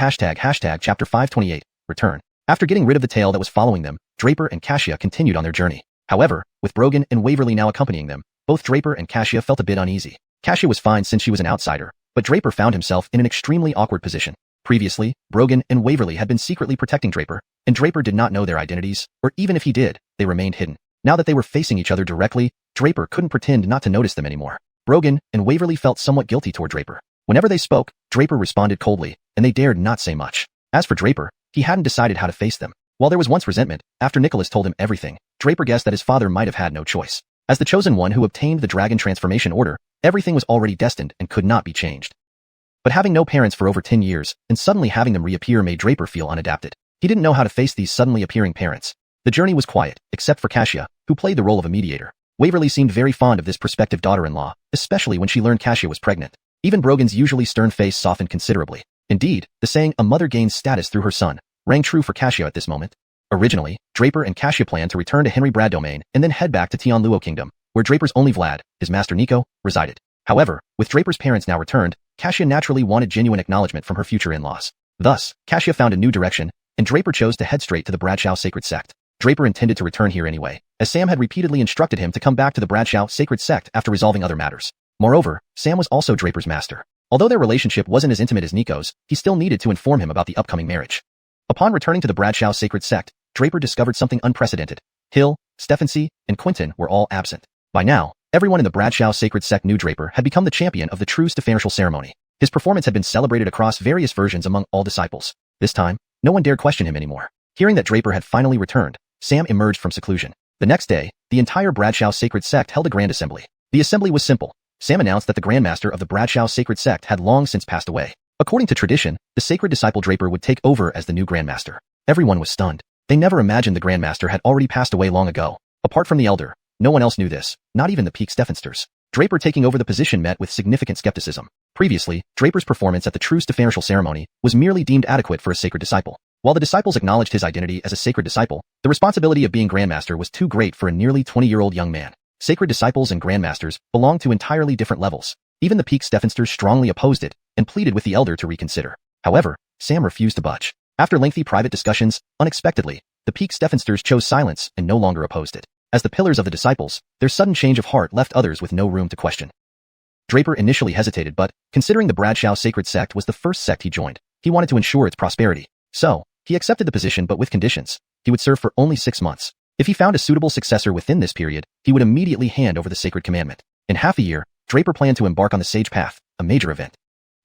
chapter 528, return. After getting rid of the tail that was following them, Draper and Xiaxia continued on their journey. However, with Brogan and Waverly now accompanying them, both Draper and Xiaxia felt a bit uneasy. Xiaxia was fine since she was an outsider, but Draper found himself in an extremely awkward position. Previously, Brogan and Waverly had been secretly protecting Draper, and Draper did not know their identities, or even if he did, they remained hidden. Now that they were facing each other directly, Draper couldn't pretend not to notice them anymore. Brogan and Waverly felt somewhat guilty toward Draper. Whenever they spoke, Draper responded coldly, and they dared not say much. As for Draper, he hadn't decided how to face them. While there was once resentment, after Nicholas told him everything, Draper guessed that his father might have had no choice. As the chosen one who obtained the dragon transformation order, everything was already destined and could not be changed. But having no parents for over 10 years, and suddenly having them reappear made Draper feel unadapted. He didn't know how to face these suddenly appearing parents. The journey was quiet, except for Xiaxia, who played the role of a mediator. Waverly seemed very fond of this prospective daughter-in-law, especially when she learned Xiaxia was pregnant. Even Brogan's usually stern face softened considerably. Indeed, the saying, "a mother gains status through her son," rang true for Xiaxia at this moment. Originally, Draper and Xiaxia planned to return to Henry Brad Domain and then head back to Tianluo Kingdom, where Draper's only Vlad, his master Nico, resided. However, with Draper's parents now returned, Xiaxia naturally wanted genuine acknowledgement from her future in-laws. Thus, Xiaxia found a new direction, and Draper chose to head straight to the Bradshaw sacred sect. Draper intended to return here anyway, as Sam had repeatedly instructed him to come back to the Bradshaw sacred sect after resolving other matters. Moreover, Sam was also Draper's master. Although their relationship wasn't as intimate as Nico's, he still needed to inform him about the upcoming marriage. Upon returning to the Bradshaw sacred sect, Draper discovered something unprecedented. Hill, Stephensy, and Quentin were all absent. By now, everyone in the Bradshaw sacred sect knew Draper had become the champion of the true Stephensal ceremony. His performance had been celebrated across various versions among all disciples. This time, no one dared question him anymore. Hearing that Draper had finally returned, Sam emerged from seclusion. The next day, the entire Bradshaw sacred sect held a grand assembly. The assembly was simple. Sam announced that the grandmaster of the Bradshaw sacred sect had long since passed away. According to tradition, the sacred disciple Draper would take over as the new grandmaster. Everyone was stunned. They never imagined the grandmaster had already passed away long ago. Apart from the elder, no one else knew this, not even the peak Stephensters. Draper taking over the position met with significant skepticism. Previously, Draper's performance at the true Stephensal ceremony was merely deemed adequate for a sacred disciple. While the disciples acknowledged his identity as a sacred disciple, the responsibility of being grandmaster was too great for a nearly 20-year-old young man. Sacred disciples and grandmasters belonged to entirely different levels. Even the peak Stephensters strongly opposed it and pleaded with the elder to reconsider. However, Sam refused to budge. After lengthy private discussions, unexpectedly, the peak Stephensters chose silence and no longer opposed it. As the pillars of the disciples, their sudden change of heart left others with no room to question. Draper initially hesitated, but, considering the Bradshaw sacred sect was the first sect he joined, he wanted to ensure its prosperity. So, he accepted the position but with conditions. He would serve for only 6 months. If he found a suitable successor within this period, he would immediately hand over the sacred commandment. In half a year, Draper planned to embark on the Sage Path, a major event.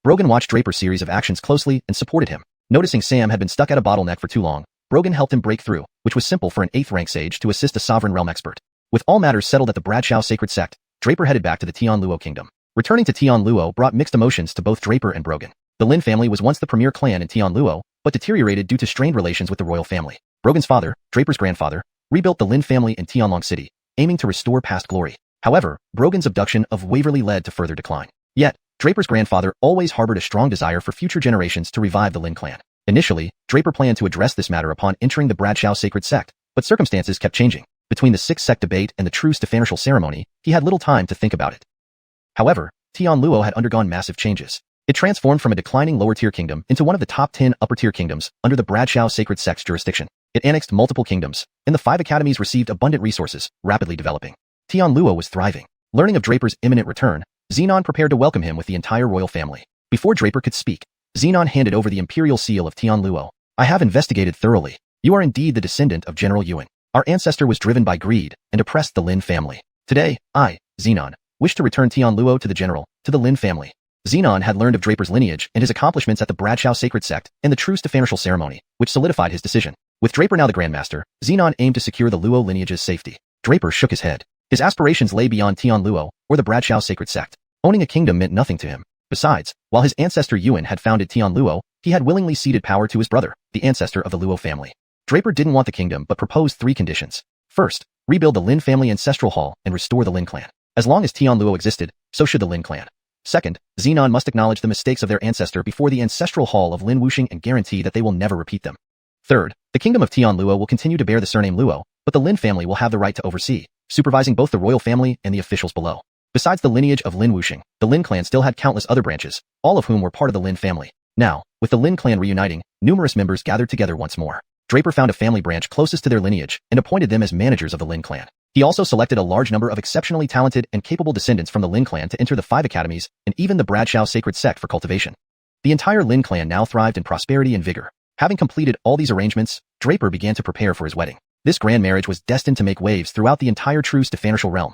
Brogan watched Draper's series of actions closely and supported him. Noticing Sam had been stuck at a bottleneck for too long, Brogan helped him break through, which was simple for an 8th rank sage to assist a sovereign realm expert. With all matters settled at the Bradshaw sacred sect, Draper headed back to the Tianluo kingdom. Returning to Tianluo brought mixed emotions to both Draper and Brogan. The Lin family was once the premier clan in Tianluo, but deteriorated due to strained relations with the royal family. Brogan's father, Draper's grandfather, rebuilt the Lin family in Tianlong City, aiming to restore past glory. However, Brogan's abduction of Waverly led to further decline. Yet, Draper's grandfather always harbored a strong desire for future generations to revive the Lin clan. Initially, Draper planned to address this matter upon entering the Bradshaw sacred sect, but circumstances kept changing. Between the Sixth Sect debate and the Truce to Fanartial ceremony, he had little time to think about it. However, Tianluo had undergone massive changes. It transformed from a declining lower-tier kingdom into one of the top 10 upper-tier kingdoms under the Bradshaw sacred sect's jurisdiction. It annexed multiple kingdoms, and the 5 academies received abundant resources, rapidly developing. Tianluo was thriving. Learning of Draper's imminent return, Xenon prepared to welcome him with the entire royal family. Before Draper could speak, Xenon handed over the imperial seal of Tianluo. I have investigated thoroughly. You are indeed the descendant of General Yuan. Our ancestor was driven by greed and oppressed the Lin family. Today, I, Xenon, wish to return Tianluo to the Lin family. Xenon had learned of Draper's lineage and his accomplishments at the Bradshaw sacred sect and the Truce to Fanartial ceremony, which solidified his decision. With Draper now the Grandmaster, Xenon aimed to secure the Luo lineage's safety. Draper shook his head. His aspirations lay beyond Tianluo or the Bradshaw sacred sect. Owning a kingdom meant nothing to him. Besides, while his ancestor Yuan had founded Tianluo, he had willingly ceded power to his brother, the ancestor of the Luo family. Draper didn't want the kingdom but proposed 3 conditions. First, rebuild the Lin family ancestral hall and restore the Lin clan. As long as Tianluo existed, so should the Lin clan. Second, Xenon must acknowledge the mistakes of their ancestor before the ancestral hall of Lin Wuxing and guarantee that they will never repeat them. Third, the kingdom of Tianluo will continue to bear the surname Luo, but the Lin family will have the right to oversee, supervising both the royal family and the officials below. Besides the lineage of Lin Wuxing, the Lin clan still had countless other branches, all of whom were part of the Lin family. Now, with the Lin clan reuniting, numerous members gathered together once more. Draper found a family branch closest to their lineage and appointed them as managers of the Lin clan. He also selected a large number of exceptionally talented and capable descendants from the Lin clan to enter the 5 academies and even the Bradshaw sacred sect for cultivation. The entire Lin clan now thrived in prosperity and vigor. Having completed all these arrangements, Draper began to prepare for his wedding. This grand marriage was destined to make waves throughout the entire Truce to Fanartial realm.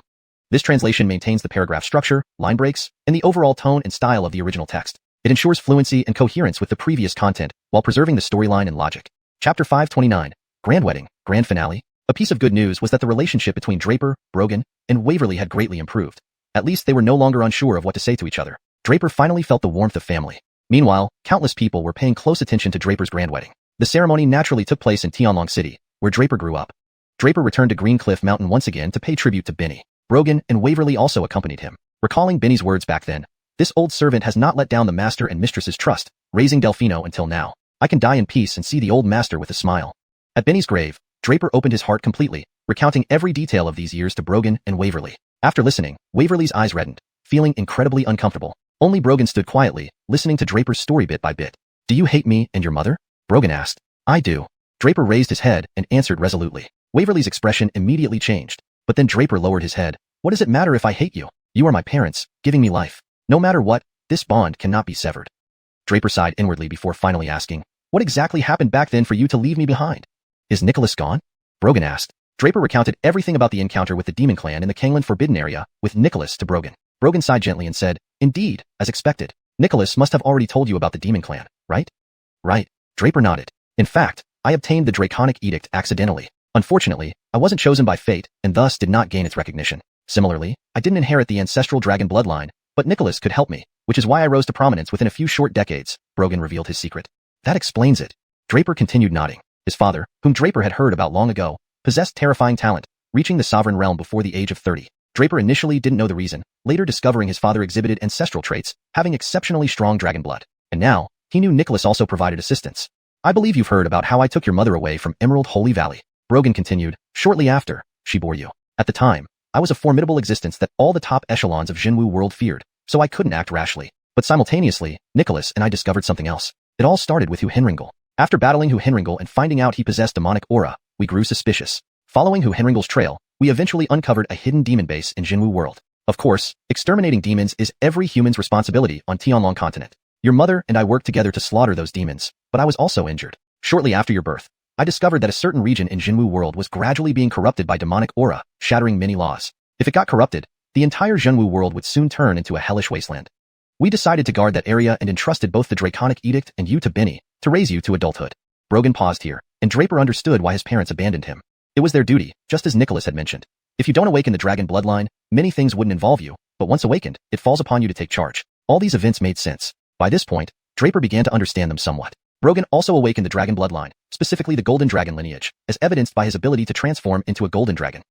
This translation maintains the paragraph structure, line breaks, and the overall tone and style of the original text. It ensures fluency and coherence with the previous content while preserving the storyline and logic. Chapter 529, Grand Wedding, Grand Finale. A piece of good news was that the relationship between Draper, Brogan, and Waverly had greatly improved. At least they were no longer unsure of what to say to each other. Draper finally felt the warmth of family. Meanwhile, countless people were paying close attention to Draper's grand wedding. The ceremony naturally took place in Tianlong City, where Draper grew up. Draper returned to Green Cliff Mountain once again to pay tribute to Benny. Brogan and Waverly also accompanied him. Recalling Benny's words back then, this old servant has not let down the master and mistress's trust, raising Delfino until now. I can die in peace and see the old master with a smile. At Benny's grave, Draper opened his heart completely, recounting every detail of these years to Brogan and Waverly. After listening, Waverly's eyes reddened, feeling incredibly uncomfortable. Only Brogan stood quietly, listening to Draper's story bit by bit. Do you hate me and your mother? Brogan asked. I do. Draper raised his head and answered resolutely. Waverly's expression immediately changed, but then Draper lowered his head. What does it matter if I hate you? You are my parents, giving me life. No matter what, this bond cannot be severed. Draper sighed inwardly before finally asking, what exactly happened back then for you to leave me behind? Is Nicholas gone? Brogan asked. Draper recounted everything about the encounter with the demon clan in the Kanglan Forbidden area with Nicholas to Brogan. Brogan sighed gently and said, indeed, as expected. Nicholas must have already told you about the demon clan, right? Right. Draper nodded. In fact, I obtained the Draconic Edict accidentally. Unfortunately, I wasn't chosen by fate and thus did not gain its recognition. Similarly, I didn't inherit the ancestral dragon bloodline, but Nicholas could help me, which is why I rose to prominence within a few short decades. Brogan revealed his secret. That explains it. Draper continued nodding. His father, whom Draper had heard about long ago, possessed terrifying talent, reaching the sovereign realm before the age of 30. Draper initially didn't know the reason, later discovering his father exhibited ancestral traits, having exceptionally strong dragon blood. And now, he knew Nicholas also provided assistance. I believe you've heard about how I took your mother away from Emerald Holy Valley. Brogan continued, shortly after, she bore you. At the time, I was a formidable existence that all the top echelons of Jinwu world feared, so I couldn't act rashly. But simultaneously, Nicholas and I discovered something else. It all started with Hu Henringal. After battling Hu Henringal and finding out he possessed demonic aura, we grew suspicious. Following Hu Henringal's trail, we eventually uncovered a hidden demon base in Jinwu world. Of course, exterminating demons is every human's responsibility on Tianlong continent. Your mother and I worked together to slaughter those demons, but I was also injured. Shortly after your birth, I discovered that a certain region in Jinwu world was gradually being corrupted by demonic aura, shattering many laws. If it got corrupted, the entire Jinwu world would soon turn into a hellish wasteland. We decided to guard that area and entrusted both the Draconic Edict and you to Benny, to raise you to adulthood. Brogan paused here, and Draper understood why his parents abandoned him. It was their duty, just as Nicholas had mentioned. If you don't awaken the dragon bloodline, many things wouldn't involve you, but once awakened, it falls upon you to take charge. All these events made sense. By this point, Draper began to understand them somewhat. Brogan also awakened the dragon bloodline, specifically the golden dragon lineage, as evidenced by his ability to transform into a golden dragon.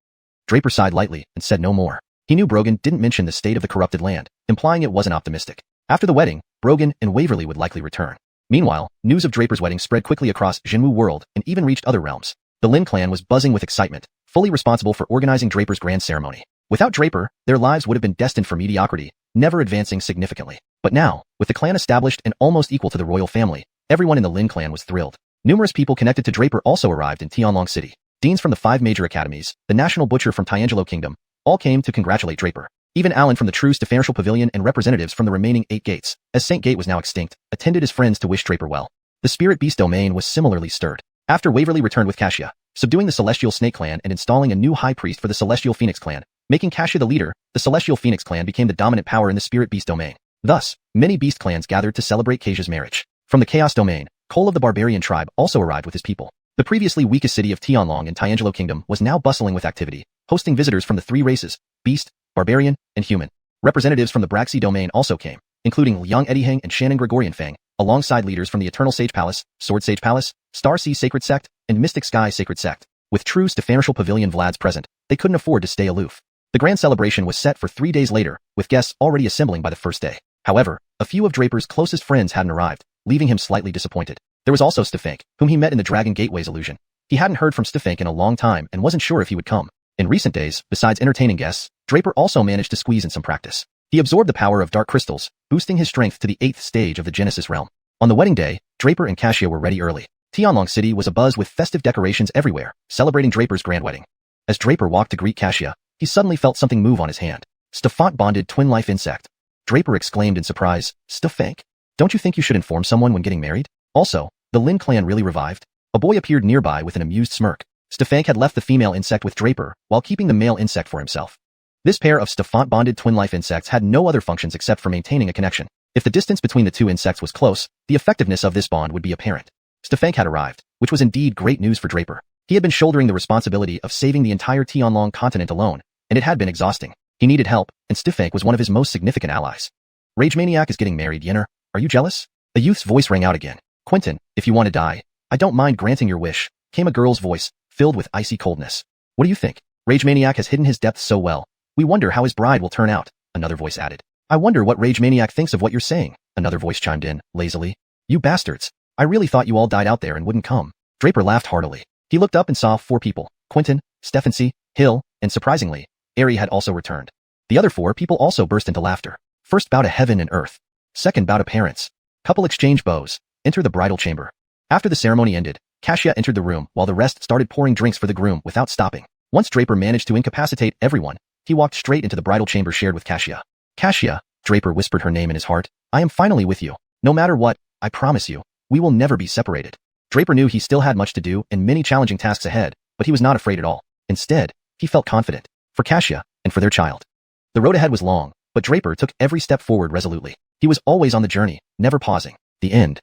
Draper sighed lightly and said no more. He knew Brogan didn't mention the state of the corrupted land, implying it wasn't optimistic. After the wedding, Brogan and Waverly would likely return. Meanwhile, news of Draper's wedding spread quickly across Jinwu world and even reached other realms. The Lin clan was buzzing with excitement, fully responsible for organizing Draper's grand ceremony. Without Draper, their lives would have been destined for mediocrity, never advancing significantly. But now, with the clan established and almost equal to the royal family, everyone in the Lin clan was thrilled. Numerous people connected to Draper also arrived in Tianlong City. Deans from the 5 major academies, the national butcher from Tiangelo Kingdom, all came to congratulate Draper. Even Alan from the true Ancestral Pavilion and representatives from the remaining 8 gates, as Saint Gate was now extinct, attended as friends to wish Draper well. The Spirit Beast domain was similarly stirred. After Waverly returned with xiaxia, subduing the Celestial Snake clan and installing a new high priest for the Celestial Phoenix clan, making xiaxia the leader, the Celestial Phoenix clan became the dominant power in the Spirit Beast domain. Thus, many beast clans gathered to celebrate xiaxia's marriage. From the Chaos domain, Cole of the Barbarian tribe also arrived with his people. The previously weakest city of Tianlong in Tiangelo Kingdom was now bustling with activity, hosting visitors from the 3 races, beast, barbarian, and human. Representatives from the Braxi domain also came, including Liang Ediheng and Shannon Gregorian Fang, alongside leaders from the Eternal Sage Palace, Sword Sage Palace, Star Sea Sacred Sect, and Mystic Sky Sacred Sect. With true Ancestral Pavilion Vlads present, they couldn't afford to stay aloof. The grand celebration was set for 3 days later, with guests already assembling by the first day. However, a few of Draper's closest friends hadn't arrived, leaving him slightly disappointed. There was also Stefank, whom he met in the Dragon Gateway's illusion. He hadn't heard from Stefank in a long time and wasn't sure if he would come. In recent days, besides entertaining guests, Draper also managed to squeeze in some practice. He absorbed the power of dark crystals, boosting his strength to the 8th stage of the Genesis realm. On the wedding day, Draper and xiaxia were ready early. Tianlong City was abuzz with festive decorations everywhere, celebrating Draper's grand wedding. As Draper walked to greet xiaxia, he suddenly felt something move on his hand. Stefant-bonded twin-life insect. Draper exclaimed in surprise, Stefank, don't you think you should inform someone when getting married? Also, the Lin clan really revived? A boy appeared nearby with an amused smirk. Stefank had left the female insect with Draper, while keeping the male insect for himself. This pair of Stefant-bonded twin-life insects had no other functions except for maintaining a connection. If the distance between the 2 insects was close, the effectiveness of this bond would be apparent. Stefank had arrived, which was indeed great news for Draper. He had been shouldering the responsibility of saving the entire Tianlong continent alone, and it had been exhausting. He needed help, and Stefank was one of his most significant allies. Rage Maniac is getting married, Yenner. Are you jealous? A youth's voice rang out again. Quentin, if you want to die, I don't mind granting your wish, came a girl's voice, filled with icy coldness. What do you think? Rage Maniac has hidden his depths so well. We wonder how his bride will turn out, another voice added. I wonder what Rage Maniac thinks of what you're saying, another voice chimed in, lazily. You bastards. I really thought you all died out there and wouldn't come. Draper laughed heartily. He looked up and saw 4 people, Quentin, Stephency, Hill, and surprisingly, Aerie had also returned. The other 4 people also burst into laughter. First bow to heaven and earth. Second bow to parents. Couple exchange bows. Enter the bridal chamber. After the ceremony ended, xiaxia entered the room while the rest started pouring drinks for the groom without stopping. Once Draper managed to incapacitate everyone, he walked straight into the bridal chamber shared with xiaxia. Xiaxia, Draper whispered her name in his heart, I am finally with you. No matter what, I promise you, we will never be separated. Draper knew he still had much to do and many challenging tasks ahead, but he was not afraid at all. Instead, he felt confident. For xiaxia, and for their child. The road ahead was long, but Draper took every step forward resolutely. He was always on the journey, never pausing. The end.